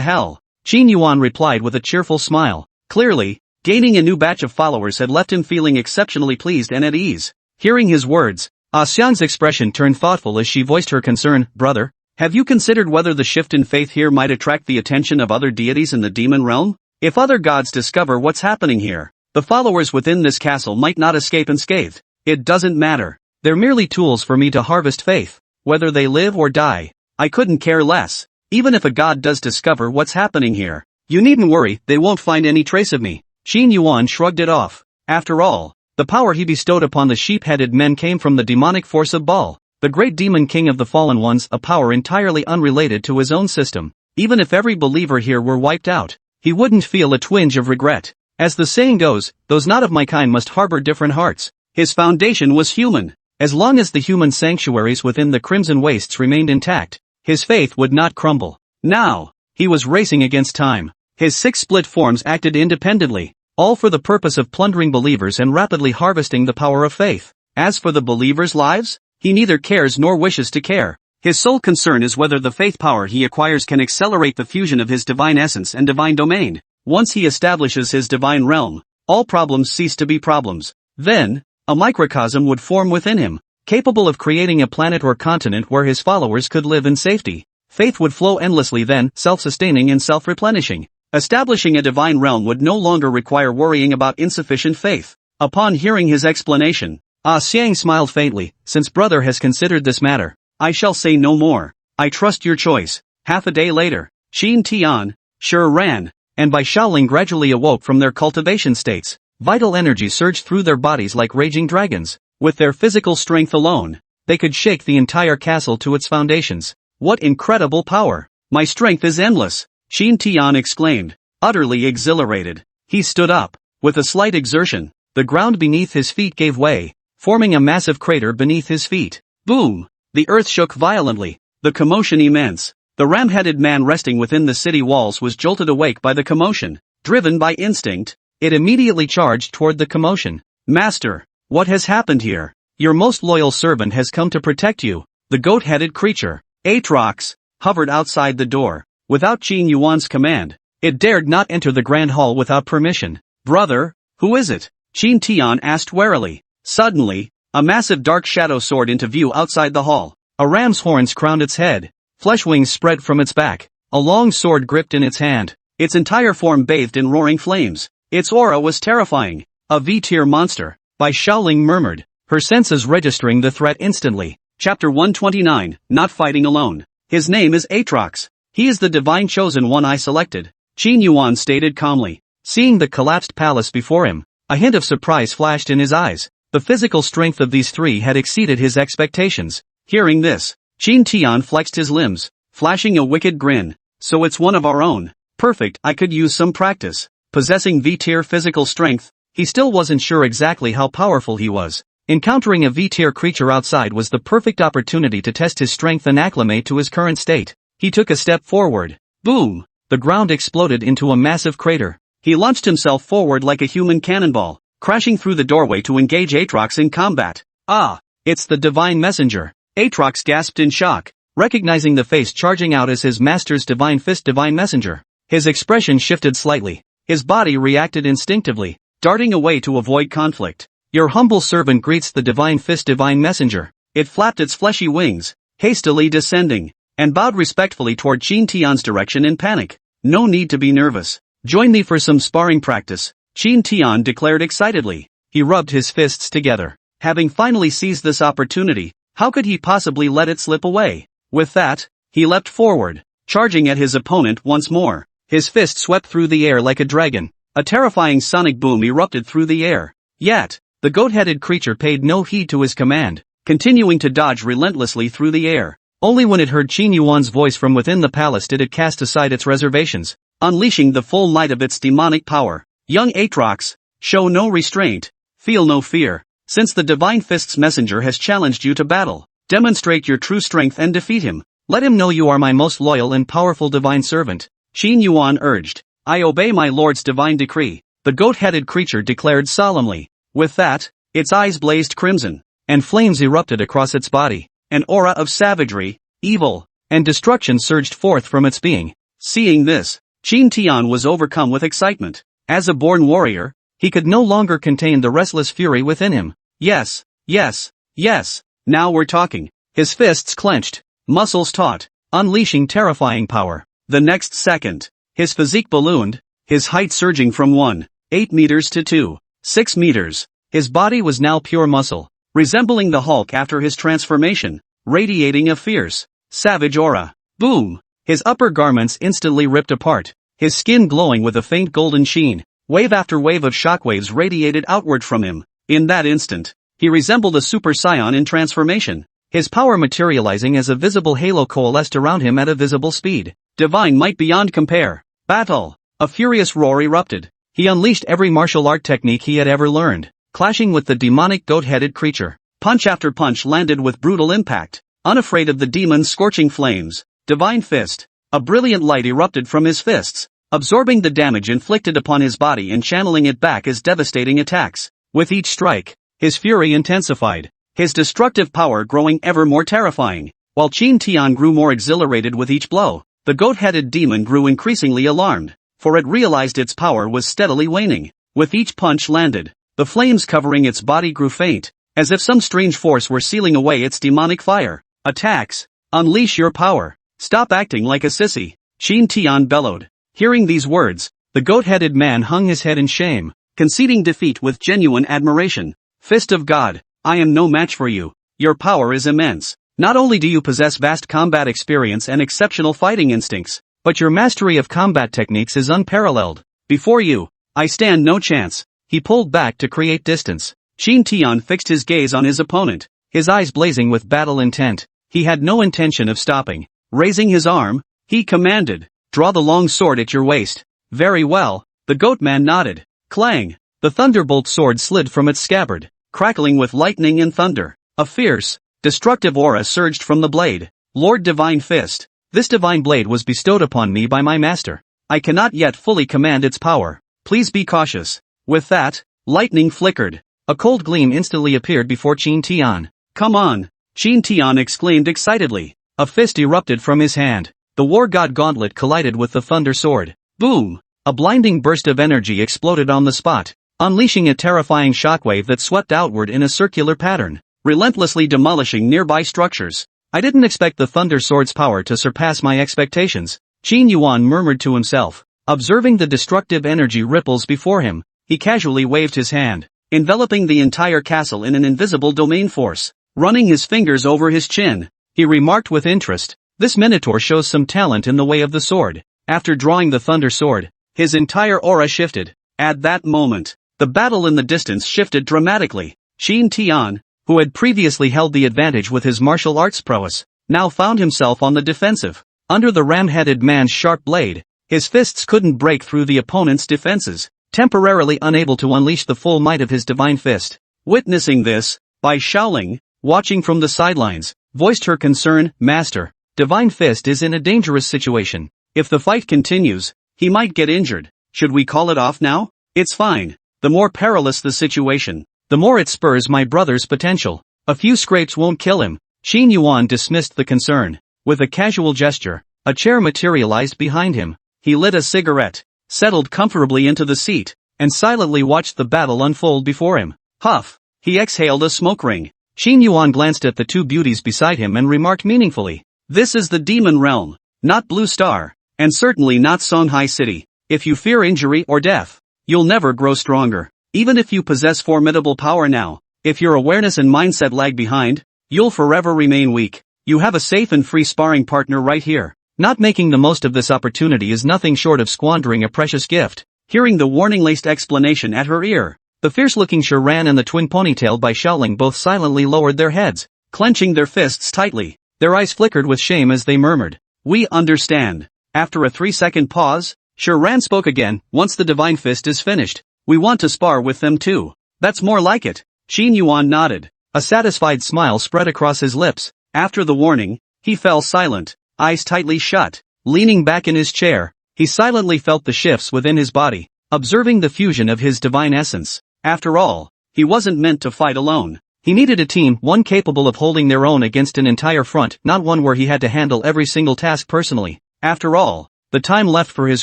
hell. Qin Yuan replied with a cheerful smile. Clearly, gaining a new batch of followers had left him feeling exceptionally pleased and at ease. Hearing his words, Xiang's expression turned thoughtful as she voiced her concern. Brother, have you considered whether the shift in faith here might attract the attention of other deities in the demon realm? If other gods discover what's happening here, the followers within this castle might not escape unscathed. It doesn't matter. They're merely tools for me to harvest faith. Whether they live or die, I couldn't care less. Even if a god does discover what's happening here, you needn't worry, they won't find any trace of me. Qin Yuan shrugged it off. After all, the power he bestowed upon the sheep-headed men came from the demonic force of Baal, the great demon king of the fallen ones, a power entirely unrelated to his own system. Even if every believer here were wiped out, he wouldn't feel a twinge of regret. As the saying goes, those not of my kind must harbor different hearts. His foundation was human. As long as the human sanctuaries within the Crimson Wastes remained intact, his faith would not crumble. Now, he was racing against time. His 6 split forms acted independently, all for the purpose of plundering believers and rapidly harvesting the power of faith. As for the believers' lives, he neither cares nor wishes to care. His sole concern is whether the faith power he acquires can accelerate the fusion of his divine essence and divine domain. Once he establishes his divine realm, all problems cease to be problems. Then, a microcosm would form within him, capable of creating a planet or continent where his followers could live in safety. Faith would flow endlessly then, self-sustaining and self-replenishing. Establishing a divine realm would no longer require worrying about insufficient faith. Upon hearing his explanation, Ah Xiang smiled faintly. Since brother has considered this matter, I shall say no more. I trust your choice. Half a day later, Qin Tian, Sure ran, and by Shaoling gradually awoke from their cultivation states. Vital energy surged through their bodies like raging dragons. With their physical strength alone, they could shake the entire castle to its foundations. What incredible power! My strength is endless, Qin Tian exclaimed, utterly exhilarated. He stood up. With a slight exertion, the ground beneath his feet gave way, forming a massive crater beneath his feet. Boom! The earth shook violently, the commotion immense. The ram-headed man resting within the city walls was jolted awake by the commotion. Driven by instinct, it immediately charged toward the commotion. Master, what has happened here? Your most loyal servant has come to protect you. The goat-headed creature, Aatrox, hovered outside the door. Without Qin Yuan's command, it dared not enter the grand hall without permission. Brother, who is it? Qin Tian asked warily. Suddenly, a massive dark shadow soared into view outside the hall. A ram's horns crowned its head. Flesh wings spread from its back. A long sword gripped in its hand. Its entire form bathed in roaring flames. Its aura was terrifying. A V-tier monster, Bai Shaoling murmured, her senses registering the threat instantly. Chapter 129, Not Fighting Alone. His name is Aatrox. He is the divine chosen one I selected, Qin Yuan stated calmly. Seeing the collapsed palace before him, a hint of surprise flashed in his eyes. The physical strength of these three had exceeded his expectations. Hearing this, Qin Tian flexed his limbs, flashing a wicked grin. So it's one of our own. Perfect, I could use some practice. Possessing V-tier physical strength, he still wasn't sure exactly how powerful he was. Encountering a V-tier creature outside was the perfect opportunity to test his strength and acclimate to his current state. He took a step forward. Boom! The ground exploded into a massive crater. He launched himself forward like a human cannonball, crashing through the doorway to engage Aatrox in combat. Ah! It's the divine messenger. Aatrox gasped in shock, recognizing the face charging out as his master's divine fist divine messenger. His expression shifted slightly. His body reacted instinctively, darting away to avoid conflict. Your humble servant greets the divine fist divine messenger. It flapped its fleshy wings, hastily descending, and bowed respectfully toward Qin Tian's direction in panic. No need to be nervous. Join me for some sparring practice, Qin Tian declared excitedly. He rubbed his fists together. Having finally seized this opportunity, how could he possibly let it slip away? With that, he leapt forward, charging at his opponent once more. His fist swept through the air like a dragon. A terrifying sonic boom erupted through the air. Yet, the goat-headed creature paid no heed to his command, continuing to dodge relentlessly through the air. Only when it heard Qin Yuan's voice from within the palace did it cast aside its reservations, unleashing the full might of its demonic power. Young Aatrox, show no restraint, feel no fear. Since the divine fist's messenger has challenged you to battle, demonstrate your true strength and defeat him. Let him know you are my most loyal and powerful divine servant, Qin Yuan urged. I obey my lord's divine decree, the goat-headed creature declared solemnly. With that, its eyes blazed crimson, and flames erupted across its body. An aura of savagery, evil, and destruction surged forth from its being. Seeing this, Qin Tian was overcome with excitement. As a born warrior, he could no longer contain the restless fury within him. Yes, yes, yes, now we're talking. His fists clenched, muscles taut, unleashing terrifying power. The next second, his physique ballooned, his height surging from 1.8 meters to 2.6 meters. His body was now pure muscle, resembling the Hulk after his transformation, radiating a fierce, savage aura. Boom! His upper garments instantly ripped apart, his skin glowing with a faint golden sheen. Wave after wave of shockwaves radiated outward from him. In that instant, he resembled a super scion in transformation, his power materializing as a visible halo coalesced around him at a visible speed. Divine might beyond compare. Battle! A furious roar erupted. He unleashed every martial art technique he had ever learned, clashing with the demonic goat-headed creature. Punch after punch landed with brutal impact, unafraid of the demon's scorching flames. Divine Fist. A brilliant light erupted from his fists, absorbing the damage inflicted upon his body and channeling it back as devastating attacks. With each strike, his fury intensified, his destructive power growing ever more terrifying. While Qin Tian grew more exhilarated with each blow, the goat-headed demon grew increasingly alarmed, for it realized its power was steadily waning. With each punch landed, the flames covering its body grew faint, as if some strange force were sealing away its demonic fire. Attacks! Unleash your power! Stop acting like a sissy! Qin Tian bellowed. Hearing these words, the goat-headed man hung his head in shame, conceding defeat with genuine admiration. Fist of God, I am no match for you. Your power is immense. Not only do you possess vast combat experience and exceptional fighting instincts, but your mastery of combat techniques is unparalleled. Before you, I stand no chance. He pulled back to create distance. Qin Tian fixed his gaze on his opponent, his eyes blazing with battle intent. He had no intention of stopping. Raising his arm, he commanded, "Draw the long sword at your waist." Very well, the goat-man nodded. Clang! The thunderbolt sword slid from its scabbard, crackling with lightning and thunder. A fierce, destructive aura surged from the blade. Lord Divine Fist. This divine blade was bestowed upon me by my master. I cannot yet fully command its power. Please be cautious. With that, lightning flickered. A cold gleam instantly appeared before Qin Tian. Come on! Qin Tian exclaimed excitedly. A fist erupted from his hand. The war god gauntlet collided with the thunder sword. Boom! A blinding burst of energy exploded on the spot, unleashing a terrifying shockwave that swept outward in a circular pattern, relentlessly demolishing nearby structures. I didn't expect the thunder sword's power to surpass my expectations, Qin Yuan murmured to himself. Observing the destructive energy ripples before him, he casually waved his hand, enveloping the entire castle in an invisible domain force. Running his fingers over his chin, he remarked with interest, "This minotaur shows some talent in the way of the sword." After drawing the thunder sword, his entire aura shifted. At that moment, the battle in the distance shifted dramatically. Qin Tian, who had previously held the advantage with his martial arts prowess, now found himself on the defensive. Under the ram-headed man's sharp blade, his fists couldn't break through the opponent's defenses, temporarily unable to unleash the full might of his divine fist. Witnessing this, Bai Shaoling, watching from the sidelines, voiced her concern. "Master, Divine Fist is in a dangerous situation. If the fight continues, he might get injured. Should we call it off now?" "It's fine. The more perilous the situation, the more it spurs my brother's potential. A few scrapes won't kill him." Qin Yuan dismissed the concern. With a casual gesture, a chair materialized behind him. He lit a cigarette, settled comfortably into the seat, and silently watched the battle unfold before him. Huff! He exhaled a smoke ring. Qin Yuan glanced at the two beauties beside him and remarked meaningfully, "This is the demon realm, not Blue Star, and certainly not Songhai City. If you fear injury or death, you'll never grow stronger. Even if you possess formidable power now, if your awareness and mindset lag behind, you'll forever remain weak. You have a safe and free sparring partner right here. Not making the most of this opportunity is nothing short of squandering a precious gift." Hearing the warning-laced explanation at her ear, the fierce-looking Shiran and the twin ponytail Bai Shaoling both silently lowered their heads, clenching their fists tightly. Their eyes flickered with shame as they murmured, "We understand." After a 3-second pause, Shiran spoke again. "Once the Divine Fist is finished, we want to spar with them too." "That's more like it." Qin Yuan nodded. A satisfied smile spread across his lips. After the warning, he fell silent, eyes tightly shut. Leaning back in his chair, he silently felt the shifts within his body, observing the fusion of his divine essence. After all, he wasn't meant to fight alone. He needed a team, one capable of holding their own against an entire front, not one where he had to handle every single task personally. After all, the time left for his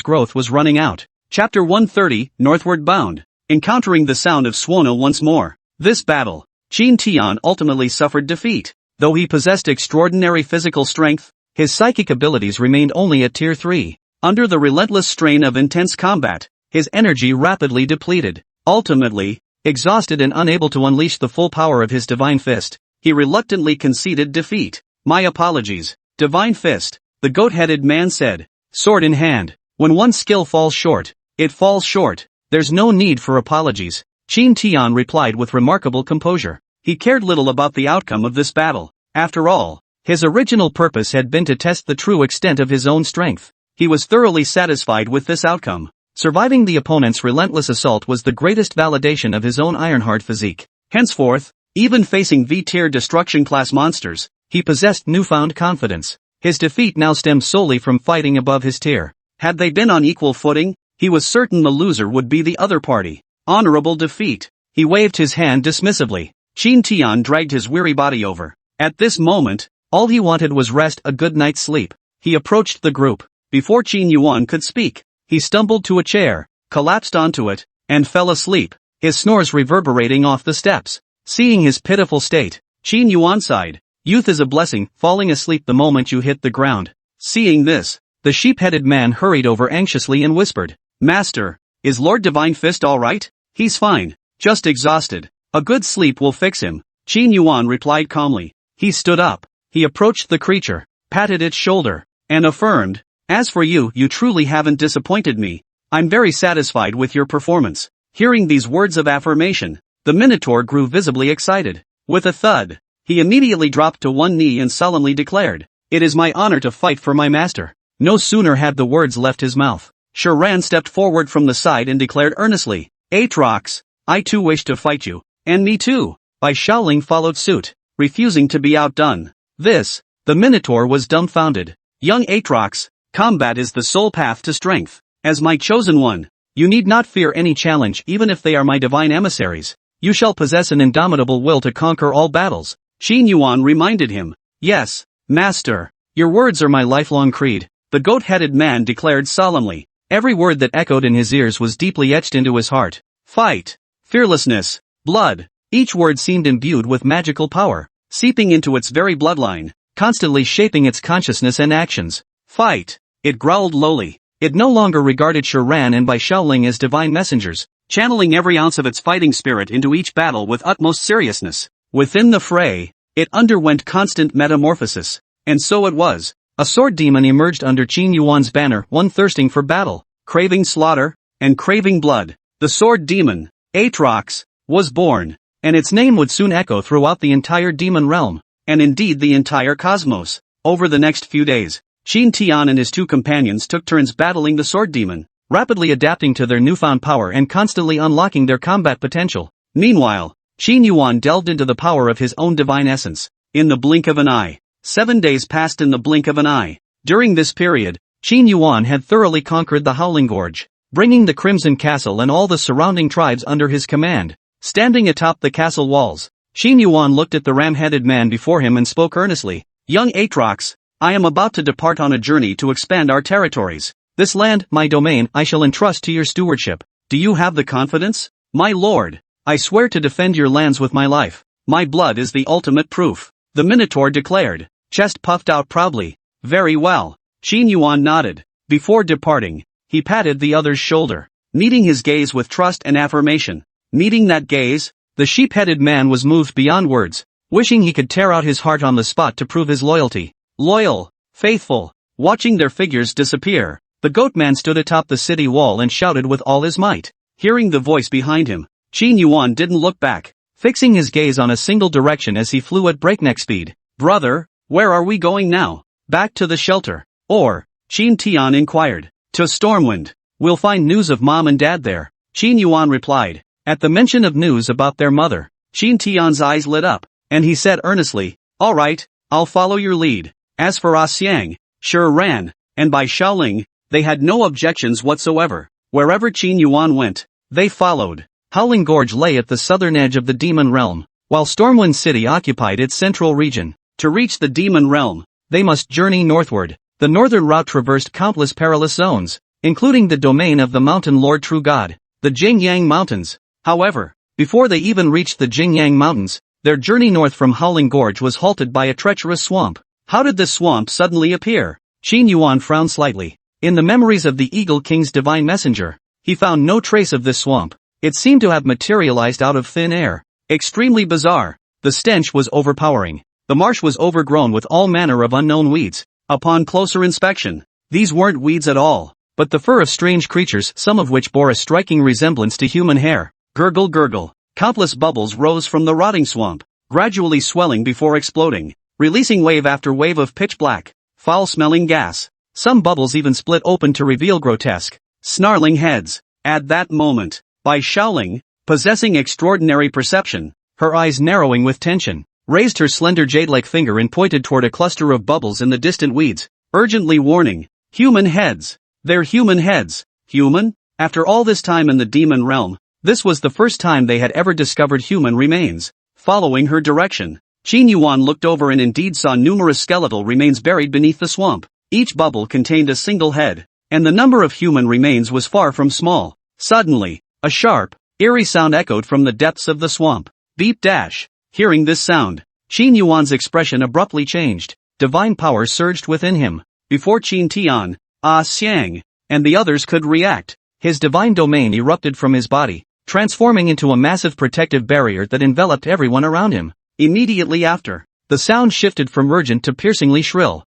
growth was running out. Chapter 130, Northward Bound. Encountering the sound of Suono once more. This battle, Qin Tian ultimately suffered defeat. Though he possessed extraordinary physical strength, his psychic abilities remained only at Tier 3. Under the relentless strain of intense combat, his energy rapidly depleted. Ultimately, exhausted and unable to unleash the full power of his Divine Fist, he reluctantly conceded defeat. "My apologies, Divine Fist," the goat-headed man said, sword in hand. "When one skill falls short, it falls short. There's no need for apologies, Qin Tian replied with remarkable composure. He cared little about the outcome of this battle. After all, his original purpose had been to test the true extent of his own strength. He was thoroughly satisfied with this outcome. Surviving the opponent's relentless assault was the greatest validation of his own ironhard physique. Henceforth, even facing V-tier destruction class monsters, he possessed newfound confidence. His defeat now stemmed solely from fighting above his tier. Had they been on equal footing, he was certain the loser would be the other party. Honorable defeat. He waved his hand dismissively. Qin Tian dragged his weary body over. At this moment, all he wanted was rest, a good night's sleep. He approached the group. Before Qin Yuan could speak, he stumbled to a chair, collapsed onto it, and fell asleep, his snores reverberating off the steps. Seeing his pitiful state, Qin Yuan sighed. Youth is a blessing, falling asleep the moment you hit the ground. Seeing this, the sheep-headed man hurried over anxiously and whispered, Master, is Lord Divine Fist alright? He's fine, just exhausted. A good sleep will fix him, Qin Yuan replied calmly. He stood up. He approached the creature, patted its shoulder, and affirmed, As for you, you truly haven't disappointed me. I'm very satisfied with your performance. Hearing these words of affirmation, the Minotaur grew visibly excited. With a thud, he immediately dropped to one knee and solemnly declared, It is my honor to fight for my master. No sooner had the words left his mouth, Shuran stepped forward from the side and declared earnestly, Aatrox, I too wish to fight you. And me too. Bai Shaoling followed suit, refusing to be outdone. The Minotaur was dumbfounded. Young Aatrox, combat is the sole path to strength. As my chosen one, you need not fear any challenge even if they are my divine emissaries. You shall possess an indomitable will to conquer all battles. Qin Yuan reminded him. Yes, master. Your words are my lifelong creed, the goat-headed man declared solemnly. Every word that echoed in his ears was deeply etched into his heart. Fight, fearlessness, blood. Each word seemed imbued with magical power, seeping into its very bloodline, constantly shaping its consciousness and actions. Fight, it growled lowly. It no longer regarded Shuran and Bai Shaoling as divine messengers, channeling every ounce of its fighting spirit into each battle with utmost seriousness. Within the fray, it underwent constant metamorphosis, and so it was. A sword demon emerged under Qin Yuan's banner, one thirsting for battle, craving slaughter, and craving blood. The sword demon, Aatrox, was born, and its name would soon echo throughout the entire demon realm, and indeed the entire cosmos. Over the next few days, Qin Tian and his two companions took turns battling the sword demon, rapidly adapting to their newfound power and constantly unlocking their combat potential. Meanwhile, Qin Yuan delved into the power of his own divine essence. In the blink of an eye, 7 days passed in the blink of an eye. During this period, Qin Yuan had thoroughly conquered the Howling Gorge, bringing the Crimson Castle and all the surrounding tribes under his command. Standing atop the castle walls, Qin Yuan looked at the ram-headed man before him and spoke earnestly. Young Aatrox, I am about to depart on a journey to expand our territories. This land, my domain, I shall entrust to your stewardship. Do you have the confidence? My lord, I swear to defend your lands with my life. My blood is the ultimate proof, the Minotaur declared, chest puffed out proudly. Very well. Qin Yuan nodded. Before departing, he patted the other's shoulder, meeting his gaze with trust and affirmation. Meeting that gaze, the sheep-headed man was moved beyond words, wishing he could tear out his heart on the spot to prove his loyalty. Loyal, faithful. Watching their figures disappear, the goat man stood atop the city wall and shouted with all his might. Hearing the voice behind him, Qin Yuan didn't look back, fixing his gaze on a single direction as he flew at breakneck speed. Brother, where are we going now? Back to the shelter. Or, Qin Tian inquired. To Stormwind. We'll find news of mom and dad there, Qin Yuan replied. At the mention of news about their mother, Qin Tian's eyes lit up, and he said earnestly, All right, I'll follow your lead. As for Xiang, Shuran, and Bai Shaoling, they had no objections whatsoever. Wherever Qin Yuan went, they followed. Howling Gorge lay at the southern edge of the demon realm, while Stormwind City occupied its central region. To reach the demon realm, they must journey northward. The northern route traversed countless perilous zones, including the domain of the Mountain Lord True God, the Jingyang Mountains. However, before they even reached the Jingyang Mountains, their journey north from Howling Gorge was halted by a treacherous swamp. How did this swamp suddenly appear? Qin Yuan frowned slightly. In the memories of the Eagle King's divine messenger, he found no trace of this swamp. It seemed to have materialized out of thin air. Extremely bizarre. The stench was overpowering. The marsh was overgrown with all manner of unknown weeds. Upon closer inspection, these weren't weeds at all. but the fur of strange creatures, some of which bore a striking resemblance to human hair. Gurgle gurgle. Countless bubbles rose from the rotting swamp, gradually swelling before exploding, releasing wave after wave of pitch black, foul-smelling gas. Some bubbles even split open to reveal grotesque, snarling heads. At that moment, Bai Shaoling, possessing extraordinary perception, her eyes narrowing with tension, raised her slender jade-like finger and pointed toward a cluster of bubbles in the distant weeds, urgently warning, human heads. They're human heads. Human? After all this time in the demon realm, this was the first time they had ever discovered human remains. Following her direction, Qin Yuan looked over and indeed saw numerous skeletal remains buried beneath the swamp. Each bubble contained a single head, and the number of human remains was far from small. Suddenly, a sharp, eerie sound echoed from the depths of the swamp. Beep dash. Hearing this sound, Qin Yuan's expression abruptly changed. Divine power surged within him. Before Qin Tian, Xiang, and the others could react, his divine domain erupted from his body, transforming into a massive protective barrier that enveloped everyone around him. Immediately after, the sound shifted from urgent to piercingly shrill.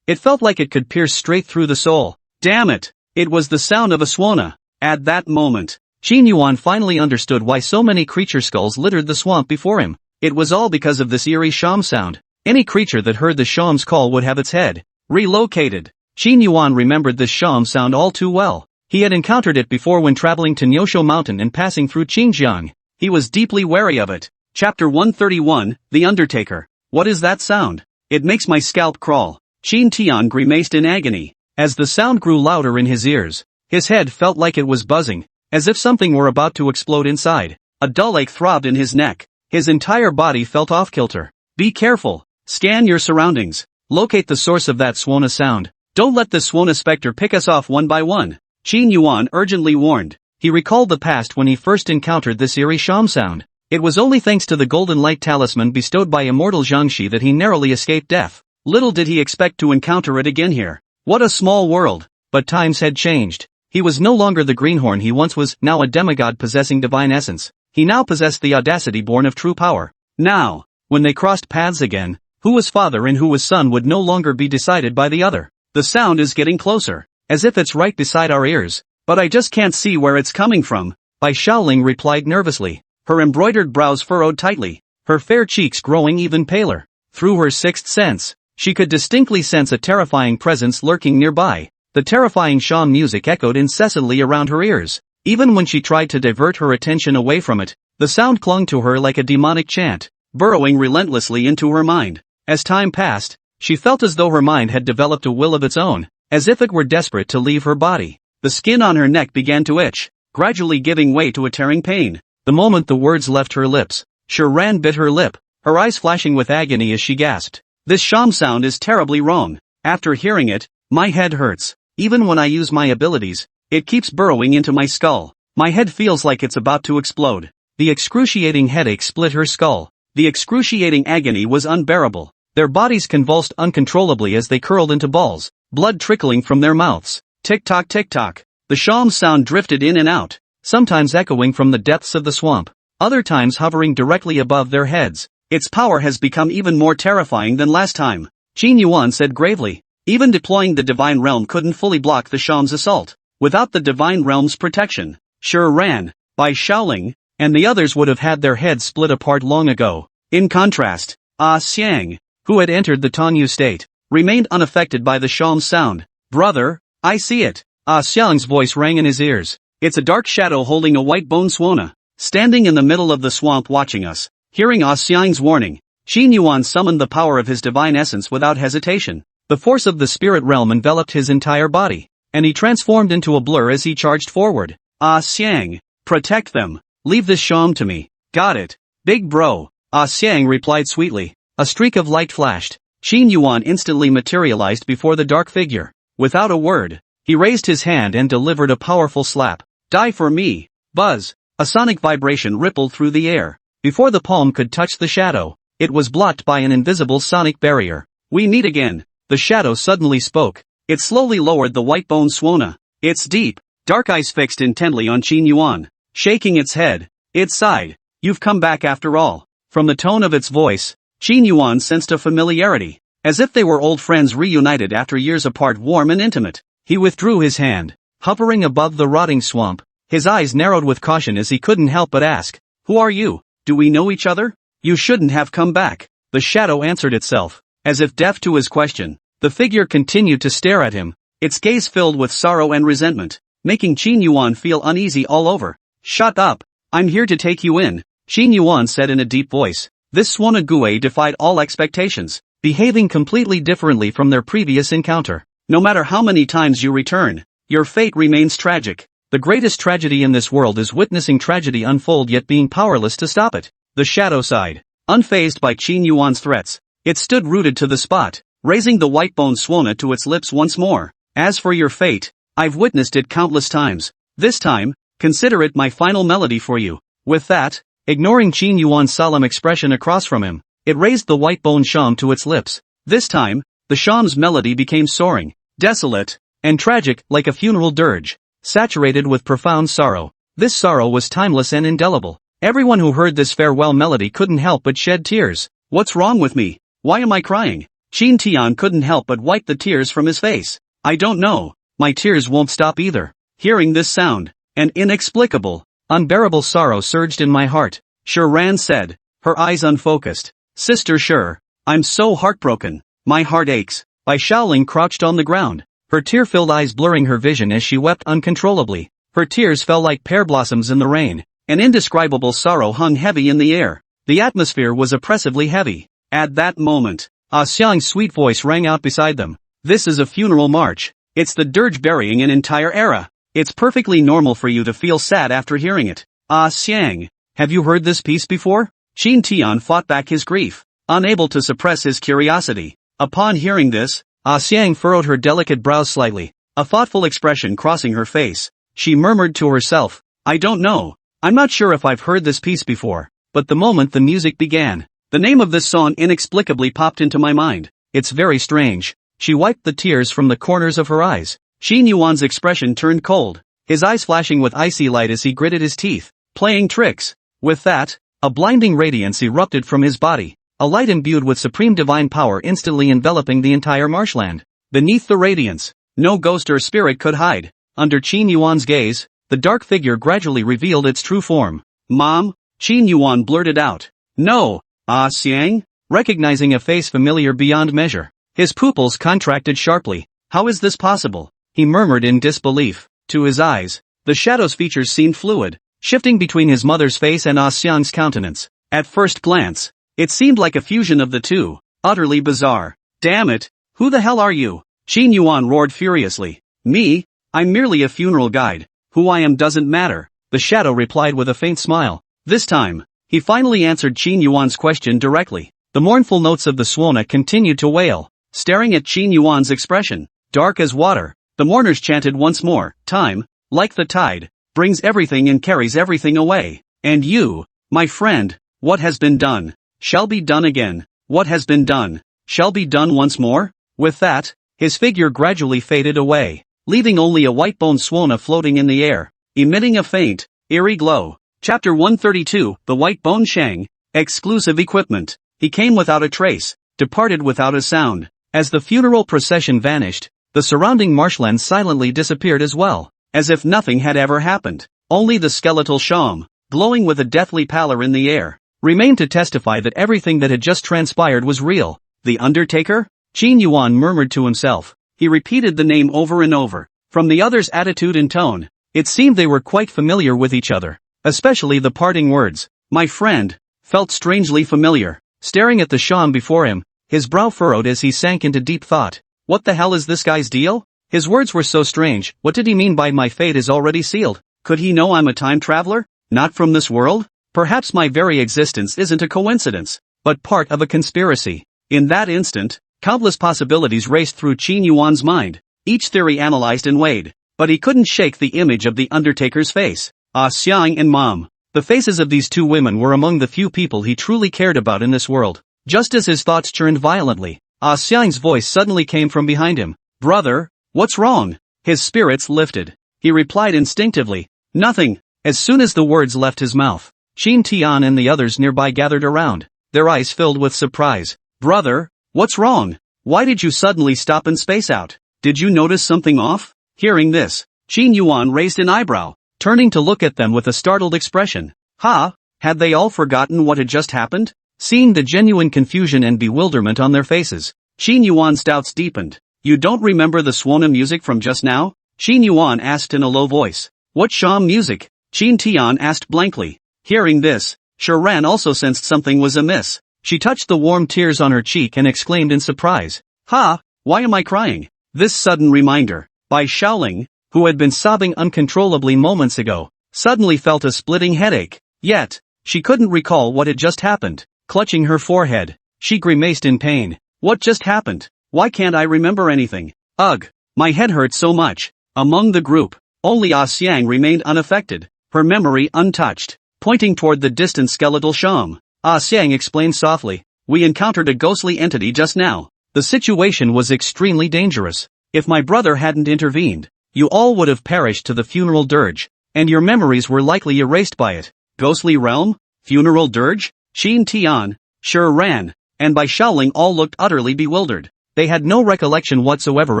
It felt like it could pierce straight through the soul. Damn it! It was the sound of a swana. At that moment, Qin Yuan finally understood why so many creature skulls littered the swamp before him. It was all because of this eerie sham sound. Any creature that heard the sham's call would have its head relocated. Qin Yuan remembered this sham sound all too well. He had encountered it before when traveling to Nyosho Mountain and passing through Xinjiang. He was deeply wary of it. Chapter 131, The Undertaker. What is that sound? It makes my scalp crawl. Qin Tian grimaced in agony. As the sound grew louder in his ears, his head felt like it was buzzing, as if something were about to explode inside. A dull ache throbbed in his neck. His entire body felt off-kilter. Be careful. Scan your surroundings. Locate the source of that swana sound. Don't let the swana specter pick us off one by one, Qin Yuan urgently warned. He recalled the past when he first encountered this eerie sham sound. It was only thanks to the golden light talisman bestowed by immortal Zhangxi that he narrowly escaped death. Little did he expect to encounter it again here. What a small world. But times had changed. He was no longer the greenhorn he once was, now a demigod possessing divine essence. He now possessed the audacity born of true power. Now, when they crossed paths again, who was father and who was son would no longer be decided by the other. The sound is getting closer, as if it's right beside our ears. But I just can't see where it's coming from, Bai Shaoling replied nervously. Her embroidered brows furrowed tightly, her fair cheeks growing even paler. Through her sixth sense, she could distinctly sense a terrifying presence lurking nearby. The terrifying sham music echoed incessantly around her ears. Even when she tried to divert her attention away from it, the sound clung to her like a demonic chant, burrowing relentlessly into her mind. As time passed, she felt as though her mind had developed a will of its own, as if it were desperate to leave her body. The skin on her neck began to itch, gradually giving way to a tearing pain. The moment the words left her lips, Shiran bit her lip, her eyes flashing with agony as she gasped. This sham sound is terribly wrong. After hearing it, my head hurts. Even when I use my abilities, it keeps burrowing into my skull. My head feels like it's about to explode. The excruciating headache split her skull. The excruciating agony was unbearable. Their bodies convulsed uncontrollably as they curled into balls, blood trickling from their mouths. Tick-tock tick-tock. The sham sound drifted in and out, sometimes echoing from the depths of the swamp, other times hovering directly above their heads. Its power has become even more terrifying than last time, Qin Yuan said gravely. Even deploying the divine realm couldn't fully block the sham's assault. Without the divine realm's protection, Shiran, Bai Shaoling, and the others would have had their heads split apart long ago. In contrast, Xiang, who had entered the Tongyu state, remained unaffected by the sham's sound. Brother, I see it. Xiang's voice rang in his ears. It's a dark shadow holding a white bone swana, standing in the middle of the swamp watching us. Hearing Xiang's warning, Qin Yuan summoned the power of his divine essence without hesitation. The force of the spirit realm enveloped his entire body, and he transformed into a blur as he charged forward. Xiang, protect them. Leave this sham to me. Got it, big bro. Xiang replied sweetly. A streak of light flashed. Qin Yuan instantly materialized before the dark figure. Without a word, he raised his hand and delivered a powerful slap. Die for me. Buzz. A sonic vibration rippled through the air. Before the palm could touch the shadow, it was blocked by an invisible sonic barrier. We meet again. The shadow suddenly spoke. It slowly lowered the white bone swana. Its deep, dark eyes fixed intently on Qin Yuan. Shaking its head, it sighed. You've come back after all. From the tone of its voice, Qin Yuan sensed a familiarity. as if they were old friends reunited after years apart, warm and intimate. He withdrew his hand, hovering above the rotting swamp. His eyes narrowed with caution as he couldn't help but ask, "Who are you? Do we know each other? You shouldn't have come back." The shadow answered itself, as if deaf to his question. The figure continued to stare at him, its gaze filled with sorrow and resentment, making Qin Yuan feel uneasy all over. "Shut up! I'm here to take you in," Qin Yuan said in a deep voice. This Swanague defied all expectations, behaving completely differently from their previous encounter. "No matter how many times you return, your fate remains tragic. The greatest tragedy in this world is witnessing tragedy unfold yet being powerless to stop it." The shadow sighed, unfazed by Qin Yuan's threats. It stood rooted to the spot, raising the white-boned Swana to its lips once more. "As for your fate, I've witnessed it countless times. This time, consider it my final melody for you." With that, ignoring Qin Yuan's solemn expression across from him, it raised the white-boned sham to its lips. This time, the sham's melody became soaring, desolate, and tragic like a funeral dirge, saturated with profound sorrow. This sorrow was timeless and indelible. Everyone who heard this farewell melody couldn't help but shed tears. "What's wrong with me? Why am I crying?" Qin Tian couldn't help but wipe the tears from his face. "I don't know. My tears won't stop either." Hearing this sound, an inexplicable, unbearable sorrow surged in my heart, Shiran said, her eyes unfocused. "Sister Shur, I'm so heartbroken. My heart aches." Bai Shaoling crouched on the ground, her tear-filled eyes blurring her vision as she wept uncontrollably. Her tears fell like pear blossoms in the rain. An indescribable sorrow hung heavy in the air. The atmosphere was oppressively heavy. At that moment, Xiang's sweet voice rang out beside them. "This is a funeral march. It's the dirge burying an entire era. It's perfectly normal for you to feel sad after hearing it." "Xiang, have you heard this piece before?" Qin Tian fought back his grief, unable to suppress his curiosity. Upon hearing this, Xiang furrowed her delicate brows slightly, a thoughtful expression crossing her face. She murmured to herself, "I don't know. I'm not sure if I've heard this piece before." But the moment the music began, the name of this song inexplicably popped into my mind. "It's very strange." She wiped the tears from the corners of her eyes. Qin Yuan's expression turned cold, his eyes flashing with icy light as he gritted his teeth. "Playing tricks." With that, a blinding radiance erupted from his body, a light imbued with supreme divine power instantly enveloping the entire marshland. Beneath the radiance, no ghost or spirit could hide. Under Qin Yuan's gaze, the dark figure gradually revealed its true form. "Mom?" Qin Yuan blurted out. "No, Xiang?" Recognizing a face familiar beyond measure, his pupils contracted sharply. "How is this possible?" he murmured in disbelief. To his eyes, the shadow's features seemed fluid, shifting between his mother's face and Xiang's countenance. At first glance, it seemed like a fusion of the two, utterly bizarre. "Damn it, who the hell are you?" Qin Yuan roared furiously. "Me? I'm merely a funeral guide. Who I am doesn't matter," the shadow replied with a faint smile. This time, he finally answered Qin Yuan's question directly. The mournful notes of the Swana continued to wail, staring at Qin Yuan's expression, dark as water. The mourners chanted once more, "Time, like the tide, brings everything and carries everything away. And you, my friend, what has been done, shall be done again. What has been done, shall be done once more." With that, his figure gradually faded away, leaving only a white-boned Swana floating in the air, emitting a faint, eerie glow. Chapter 132, The White-Boned Shang. Exclusive equipment. He came without a trace, departed without a sound. As the funeral procession vanished, the surrounding marshland silently disappeared as well, as if nothing had ever happened. Only the skeletal sham, glowing with a deathly pallor in the air, remained to testify that everything that had just transpired was real. "The Undertaker?" Qin Yuan murmured to himself. He repeated the name over and over. From the other's attitude and tone, it seemed they were quite familiar with each other. Especially the parting words, "my friend," felt strangely familiar. Staring at the sham before him, his brow furrowed as he sank into deep thought. What the hell is this guy's deal? His words were so strange. What did he mean by "my fate is already sealed"? Could he know I'm a time traveler? Not from this world? Perhaps my very existence isn't a coincidence, but part of a conspiracy. In that instant, countless possibilities raced through Qin Yuan's mind, each theory analyzed and weighed, but he couldn't shake the image of the Undertaker's face. Xiang and Mom. The faces of these two women were among the few people he truly cared about in this world. Just as his thoughts churned violently, Xiang's voice suddenly came from behind him. "Brother, what's wrong?" His spirits lifted. He replied instinctively, "Nothing." As soon as the words left his mouth, Qin Tian and the others nearby gathered around, their eyes filled with surprise. "Brother, what's wrong?" Why did you suddenly stop and space out? Did you notice something off? Hearing this, Qin Yuan raised an eyebrow, turning to look at them with a startled expression. Had they all forgotten what had just happened? Seeing the genuine confusion and bewilderment on their faces, Qin Yuan's doubts deepened. You don't remember the Swana music from just now? Qin Yuan asked in a low voice. What sham music? Qin Tian asked blankly. Hearing this, Shiran also sensed something was amiss. She touched the warm tears on her cheek and exclaimed in surprise. Why am I crying? This sudden reminder, by Xiaoling, who had been sobbing uncontrollably moments ago, suddenly felt a splitting headache. Yet, she couldn't recall what had just happened. Clutching her forehead, she grimaced in pain. What just happened? Why can't I remember anything? Ugh, my head hurts so much. Among the group, only Ah Xiang remained unaffected, her memory untouched. Pointing toward the distant skeletal sham, Ah Xiang explained softly, we encountered a ghostly entity just now. The situation was extremely dangerous. If my brother hadn't intervened, you all would have perished to the funeral dirge, and your memories were likely erased by it. Ghostly realm? Funeral dirge? Qin Tian, Shiran, and Bai Shaoling all looked utterly bewildered. They had no recollection whatsoever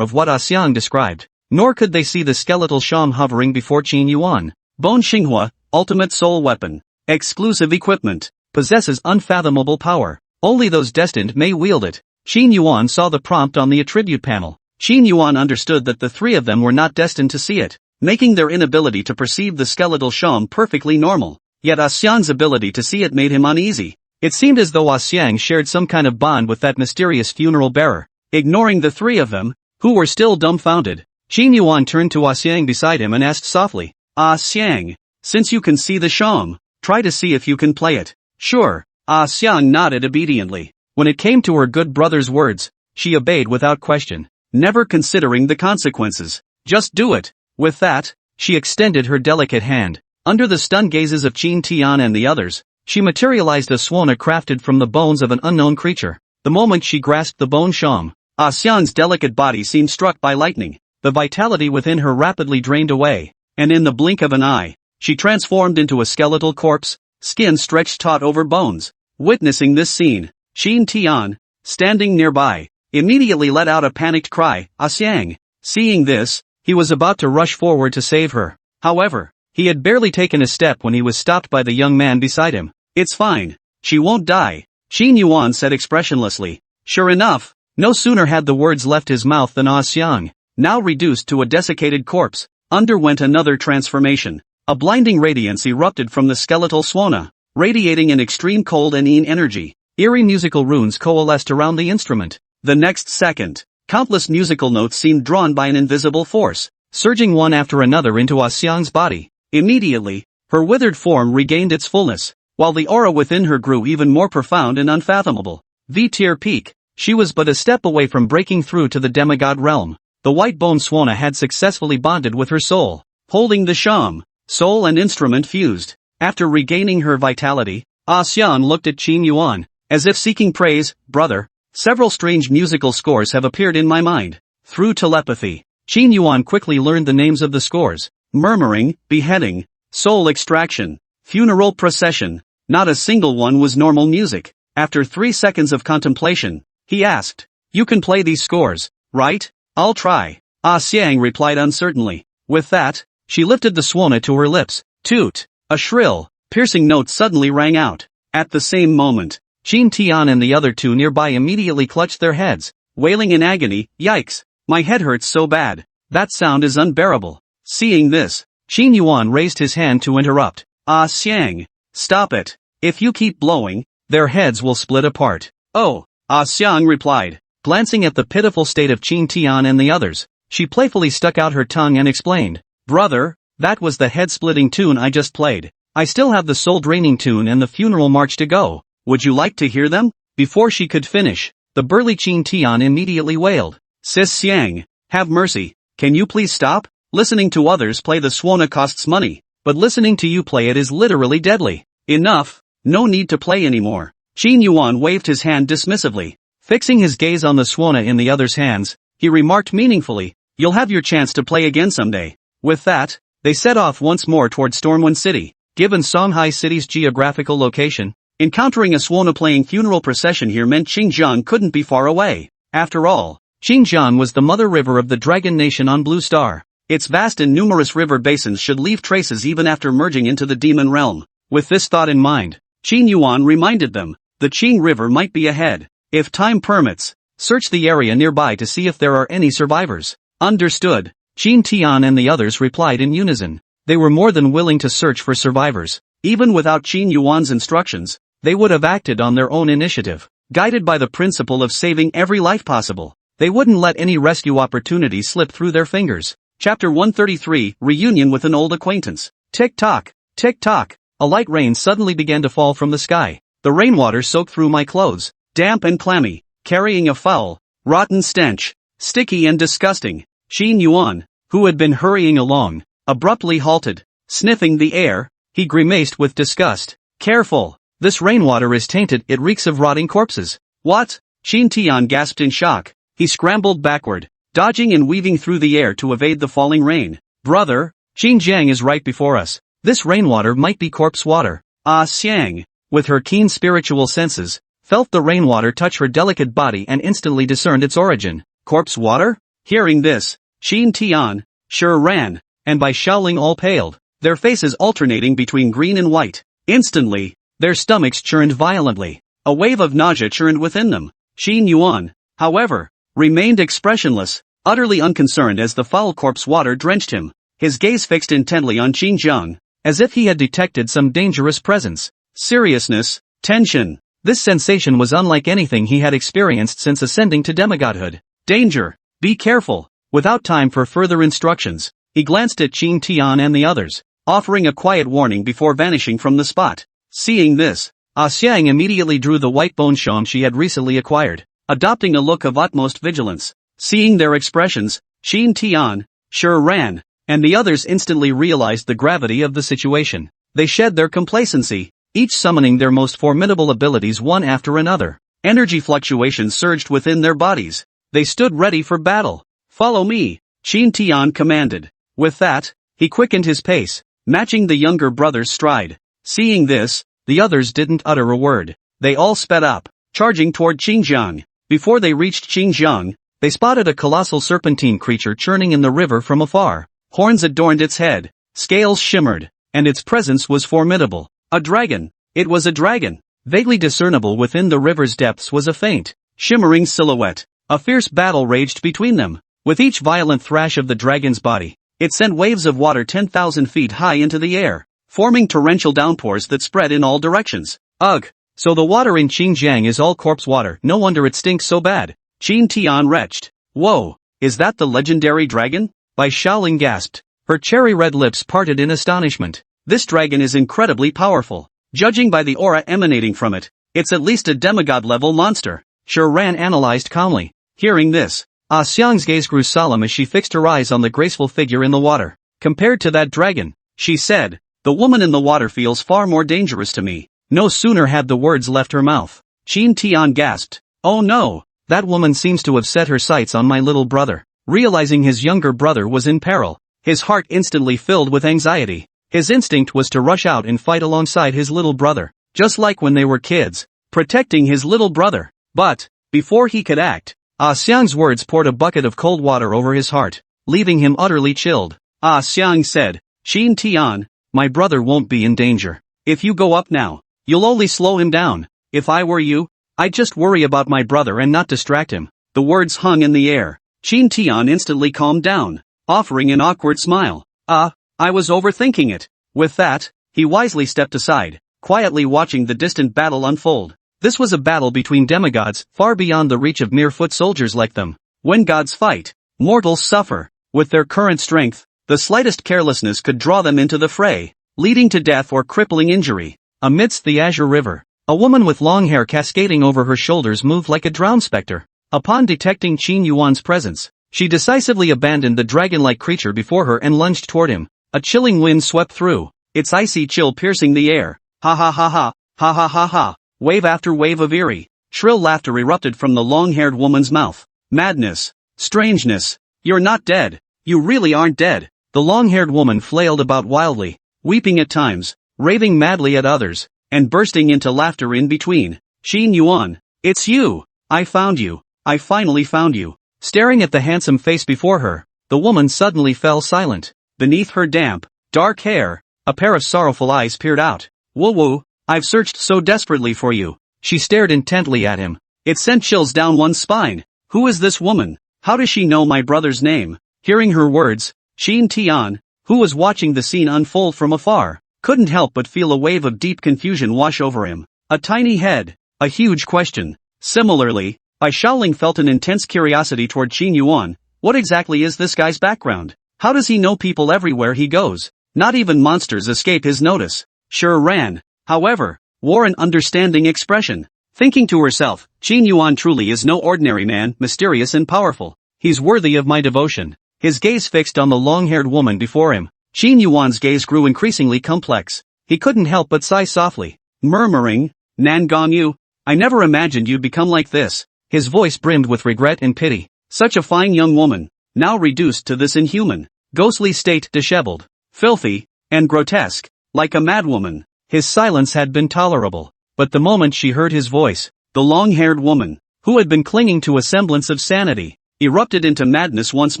of what Ah Xiang described, nor could they see the skeletal sham hovering before Qin Yuan. Bone Xinghua, ultimate soul weapon, exclusive equipment, possesses unfathomable power. Only those destined may wield it. Qin Yuan saw the prompt on the attribute panel. Qin Yuan understood that the three of them were not destined to see it, making their inability to perceive the skeletal sham perfectly normal. Yet Ah Xiang's ability to see it made him uneasy. It seemed as though Ah Xiang shared some kind of bond with that mysterious funeral bearer. Ignoring the three of them, who were still dumbfounded, Qin Yuan turned to Ah Xiang beside him and asked softly, Ah Xiang, since you can see the sham, try to see if you can play it. Sure. Ah Xiang nodded obediently. When it came to her good brother's words, she obeyed without question, never considering the consequences. Just do it. With that, she extended her delicate hand. Under the stunned gazes of Qin Tian and the others, she materialized a swana crafted from the bones of an unknown creature. The moment she grasped the bone sham, Ah Xiang's delicate body seemed struck by lightning. The vitality within her rapidly drained away, and in the blink of an eye, she transformed into a skeletal corpse, skin stretched taut over bones. Witnessing this scene, Qin Tian, standing nearby, immediately let out a panicked cry. Ah Xiang. Seeing this, he was about to rush forward to save her. However, he had barely taken a step when he was stopped by the young man beside him. It's fine. She won't die, Qin Yuan said expressionlessly. Sure enough, no sooner had the words left his mouth than Ah Xiang, now reduced to a desiccated corpse, underwent another transformation. A blinding radiance erupted from the skeletal swana, radiating an extreme cold and energy. Eerie musical runes coalesced around the instrument. The next second, countless musical notes seemed drawn by an invisible force, surging one after another into Ah Xiang's body. Immediately, her withered form regained its fullness, while the aura within her grew even more profound and unfathomable. V-tier peak, she was but a step away from breaking through to the demigod realm. The white bone swana had successfully bonded with her soul, holding the sham. Soul and instrument fused. After regaining her vitality, Ah Xiang looked at Qin Yuan, as if seeking praise. Brother, several strange musical scores have appeared in my mind. Through telepathy, Qin Yuan quickly learned the names of the scores. Murmuring, beheading, soul extraction, funeral procession. Not a single one was normal music. After 3 seconds of contemplation, he asked, you can play these scores, right? I'll try. Ah Xiang replied uncertainly. With that, she lifted the swana to her lips. Toot! A shrill, piercing note suddenly rang out. At the same moment, Qin Tian and the other two nearby immediately clutched their heads, wailing in agony. Yikes! My head hurts so bad. That sound is unbearable. Seeing this, Qin Yuan raised his hand to interrupt. Ah Xiang, stop it. If you keep blowing, their heads will split apart. Oh, Ah Xiang replied, glancing at the pitiful state of Qin Tian and the others. She playfully stuck out her tongue and explained. Brother, that was the head-splitting tune I just played. I still have the soul-draining tune and the funeral march to go. Would you like to hear them? Before she could finish, the burly Qin Tian immediately wailed. Sis Xiang, have mercy. Can you please stop? Listening to others play the swana costs money, but listening to you play it is literally deadly. Enough. No need to play anymore. Qin Yuan waved his hand dismissively. Fixing his gaze on the swana in the other's hands, he remarked meaningfully, you'll have your chance to play again someday. With that, they set off once more toward Stormwind City. Given Songhai City's geographical location, encountering a swana playing funeral procession here meant Xinjiang couldn't be far away. After all, Xinjiang was the mother river of the Dragon Nation on Blue Star. Its vast and numerous river basins should leave traces even after merging into the demon realm. With this thought in mind, Qin Yuan reminded them, the Qing River might be ahead. If time permits, search the area nearby to see if there are any survivors. Understood. Qin Tian and the others replied in unison. They were more than willing to search for survivors. Even without Qin Yuan's instructions, they would have acted on their own initiative. Guided by the principle of saving every life possible, they wouldn't let any rescue opportunity slip through their fingers. Chapter 133, Reunion with an Old Acquaintance. Tick-tock, tick-tock. A light rain suddenly began to fall from the sky. The rainwater soaked through my clothes, damp and clammy, carrying a foul, rotten stench, sticky and disgusting. Qin Yuan, who had been hurrying along, abruptly halted, sniffing the air. He grimaced with disgust. Careful, this rainwater is tainted, it reeks of rotting corpses. What? Qin Tian gasped in shock. He scrambled backward, dodging and weaving through the air to evade the falling rain. Brother, Xinjiang is right before us. This rainwater might be corpse water. Ah Xiang, with her keen spiritual senses, felt the rainwater touch her delicate body and instantly discerned its origin. Corpse water? Hearing this, Qin Tian, sure ran, and by Shaoling all paled, their faces alternating between green and white. Instantly, their stomachs churned violently. A wave of nausea churned within them. Qin Yuan, however, remained expressionless, utterly unconcerned as the foul corpse water drenched him, his gaze fixed intently on Xinjiang, as if he had detected some dangerous presence. Seriousness, tension. This sensation was unlike anything he had experienced since ascending to demigodhood. Danger! Be careful! Without time for further instructions, he glanced at Qin Tian and the others, offering a quiet warning before vanishing from the spot. Seeing this, Ah Xiang immediately drew the white bone sham she had recently acquired, adopting a look of utmost vigilance. Seeing their expressions, Qin Tian, sure ran, and the others instantly realized the gravity of the situation. They shed their complacency, each summoning their most formidable abilities one after another. Energy fluctuations surged within their bodies. They stood ready for battle. Follow me, Qin Tian commanded. With that, he quickened his pace, matching the younger brother's stride. Seeing this, the others didn't utter a word. They all sped up, charging toward Xinjiang. Before they reached Xinjiang, they spotted a colossal serpentine creature churning in the river from afar. Horns adorned its head, scales shimmered, and its presence was formidable. A dragon. It was a dragon. Vaguely discernible within the river's depths was a faint, shimmering silhouette. A fierce battle raged between them. With each violent thrash of the dragon's body, it sent waves of water 10,000 feet high into the air, forming torrential downpours that spread in all directions. Ugh! So the water in Xinjiang is all corpse water, no wonder it stinks so bad. Qin Tian retched. Whoa, is that the legendary dragon? Bai Shaoling gasped. Her cherry-red lips parted in astonishment. This dragon is incredibly powerful. Judging by the aura emanating from it, it's at least a demigod-level monster. Sure Ran analyzed calmly. Hearing this, Ah Xiang's gaze grew solemn as she fixed her eyes on the graceful figure in the water. Compared to that dragon, she said, the woman in the water feels far more dangerous to me. No sooner had the words left her mouth, Qin Tian gasped. Oh no, that woman seems to have set her sights on my little brother. Realizing his younger brother was in peril, his heart instantly filled with anxiety. His instinct was to rush out and fight alongside his little brother, just like when they were kids, protecting his little brother. But, before he could act, Ah Xiang's words poured a bucket of cold water over his heart, leaving him utterly chilled. Ah Xiang said, Qin Tian, my brother won't be in danger. If you go up now, you'll only slow him down. If I were you, I'd just worry about my brother and not distract him. The words hung in the air. Qin Tian instantly calmed down, offering an awkward smile. I was overthinking it. With that, he wisely stepped aside, quietly watching the distant battle unfold. This was a battle between demigods, far beyond the reach of mere foot soldiers like them. When gods fight, mortals suffer. With their current strength, the slightest carelessness could draw them into the fray, leading to death or crippling injury. Amidst the azure river, a woman with long hair cascading over her shoulders moved like a drowned specter. Upon detecting Qin Yuan's presence, she decisively abandoned the dragon-like creature before her and lunged toward him. A chilling wind swept through, its icy chill piercing the air. Ha ha ha ha, ha ha ha ha. Wave after wave of eerie, shrill laughter erupted from the long-haired woman's mouth. Madness. Strangeness. You're not dead. You really aren't dead. The long-haired woman flailed about wildly, weeping at times, raving madly at others, and bursting into laughter in between. Qin Yuan, it's you! I found you. I finally found you. Staring at the handsome face before her, the woman suddenly fell silent. Beneath her damp, dark hair, a pair of sorrowful eyes peered out. Woo, I've searched so desperately for you. She stared intently at him. It sent chills down one's spine. Who is this woman? How does she know my brother's name? Hearing her words, Shin Tian, who was watching the scene unfold from afar, couldn't help but feel a wave of deep confusion wash over him. A tiny head, a huge question. Similarly, Bai Shaoling felt an intense curiosity toward Qin Yuan. What exactly is this guy's background? How does he know people everywhere he goes? Not even monsters escape his notice. Sure Ran, however, wore an understanding expression. Thinking to herself, Qin Yuan truly is no ordinary man, mysterious and powerful. He's worthy of my devotion. His gaze fixed on the long-haired woman before him. Qin Yuan's gaze grew increasingly complex. He couldn't help but sigh softly, murmuring, Nan Gongyu, I never imagined you'd become like this. His voice brimmed with regret and pity. Such a fine young woman, now reduced to this inhuman, ghostly state, disheveled, filthy, and grotesque, like a madwoman. His silence had been tolerable, but the moment she heard his voice, the long-haired woman, who had been clinging to a semblance of sanity, erupted into madness once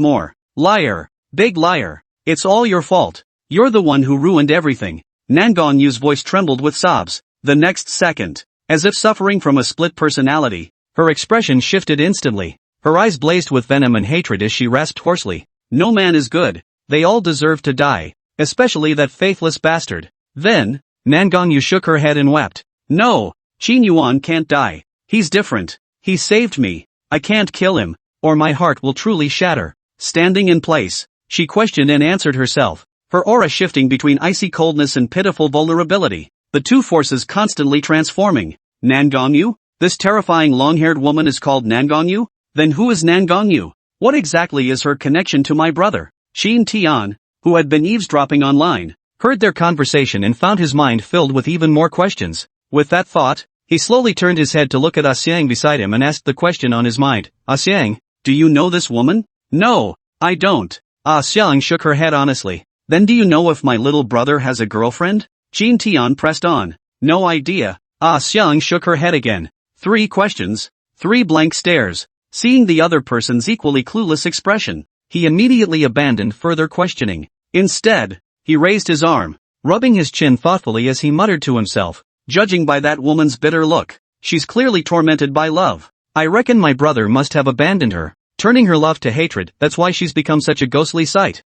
more. Liar, big liar, it's all your fault. You're the one who ruined everything. Nan Gongyu's voice trembled with sobs. The next second, as if suffering from a split personality, her expression shifted instantly. Her eyes blazed with venom and hatred as she rasped hoarsely. No man is good. They all deserve to die, especially that faithless bastard. Then, Nan Gongyu shook her head and wept. No, Qin Yuan can't die. He's different. He saved me. I can't kill him, or my heart will truly shatter. Standing in place, she questioned and answered herself, her aura shifting between icy coldness and pitiful vulnerability, the two forces constantly transforming. Nan Gongyu? This terrifying long-haired woman is called Nan Gongyu? Then who is Nan Gongyu? What exactly is her connection to my brother? Shin Tian, who had been eavesdropping online, heard their conversation and found his mind filled with even more questions. With that thought, he slowly turned his head to look at Ah Xiang beside him and asked the question on his mind. Ah Xiang, do you know this woman? No, I don't. Ah Xiang shook her head honestly. Then do you know if my little brother has a girlfriend? Shin Tian pressed on. No idea. Ah Xiang shook her head again. 3 questions, 3 blank stares. Seeing the other person's equally clueless expression, he immediately abandoned further questioning. Instead, he raised his arm, rubbing his chin thoughtfully as he muttered to himself. Judging by that woman's bitter look, she's clearly tormented by love. I reckon my brother must have abandoned her, turning her love to hatred. That's why she's become such a ghostly sight.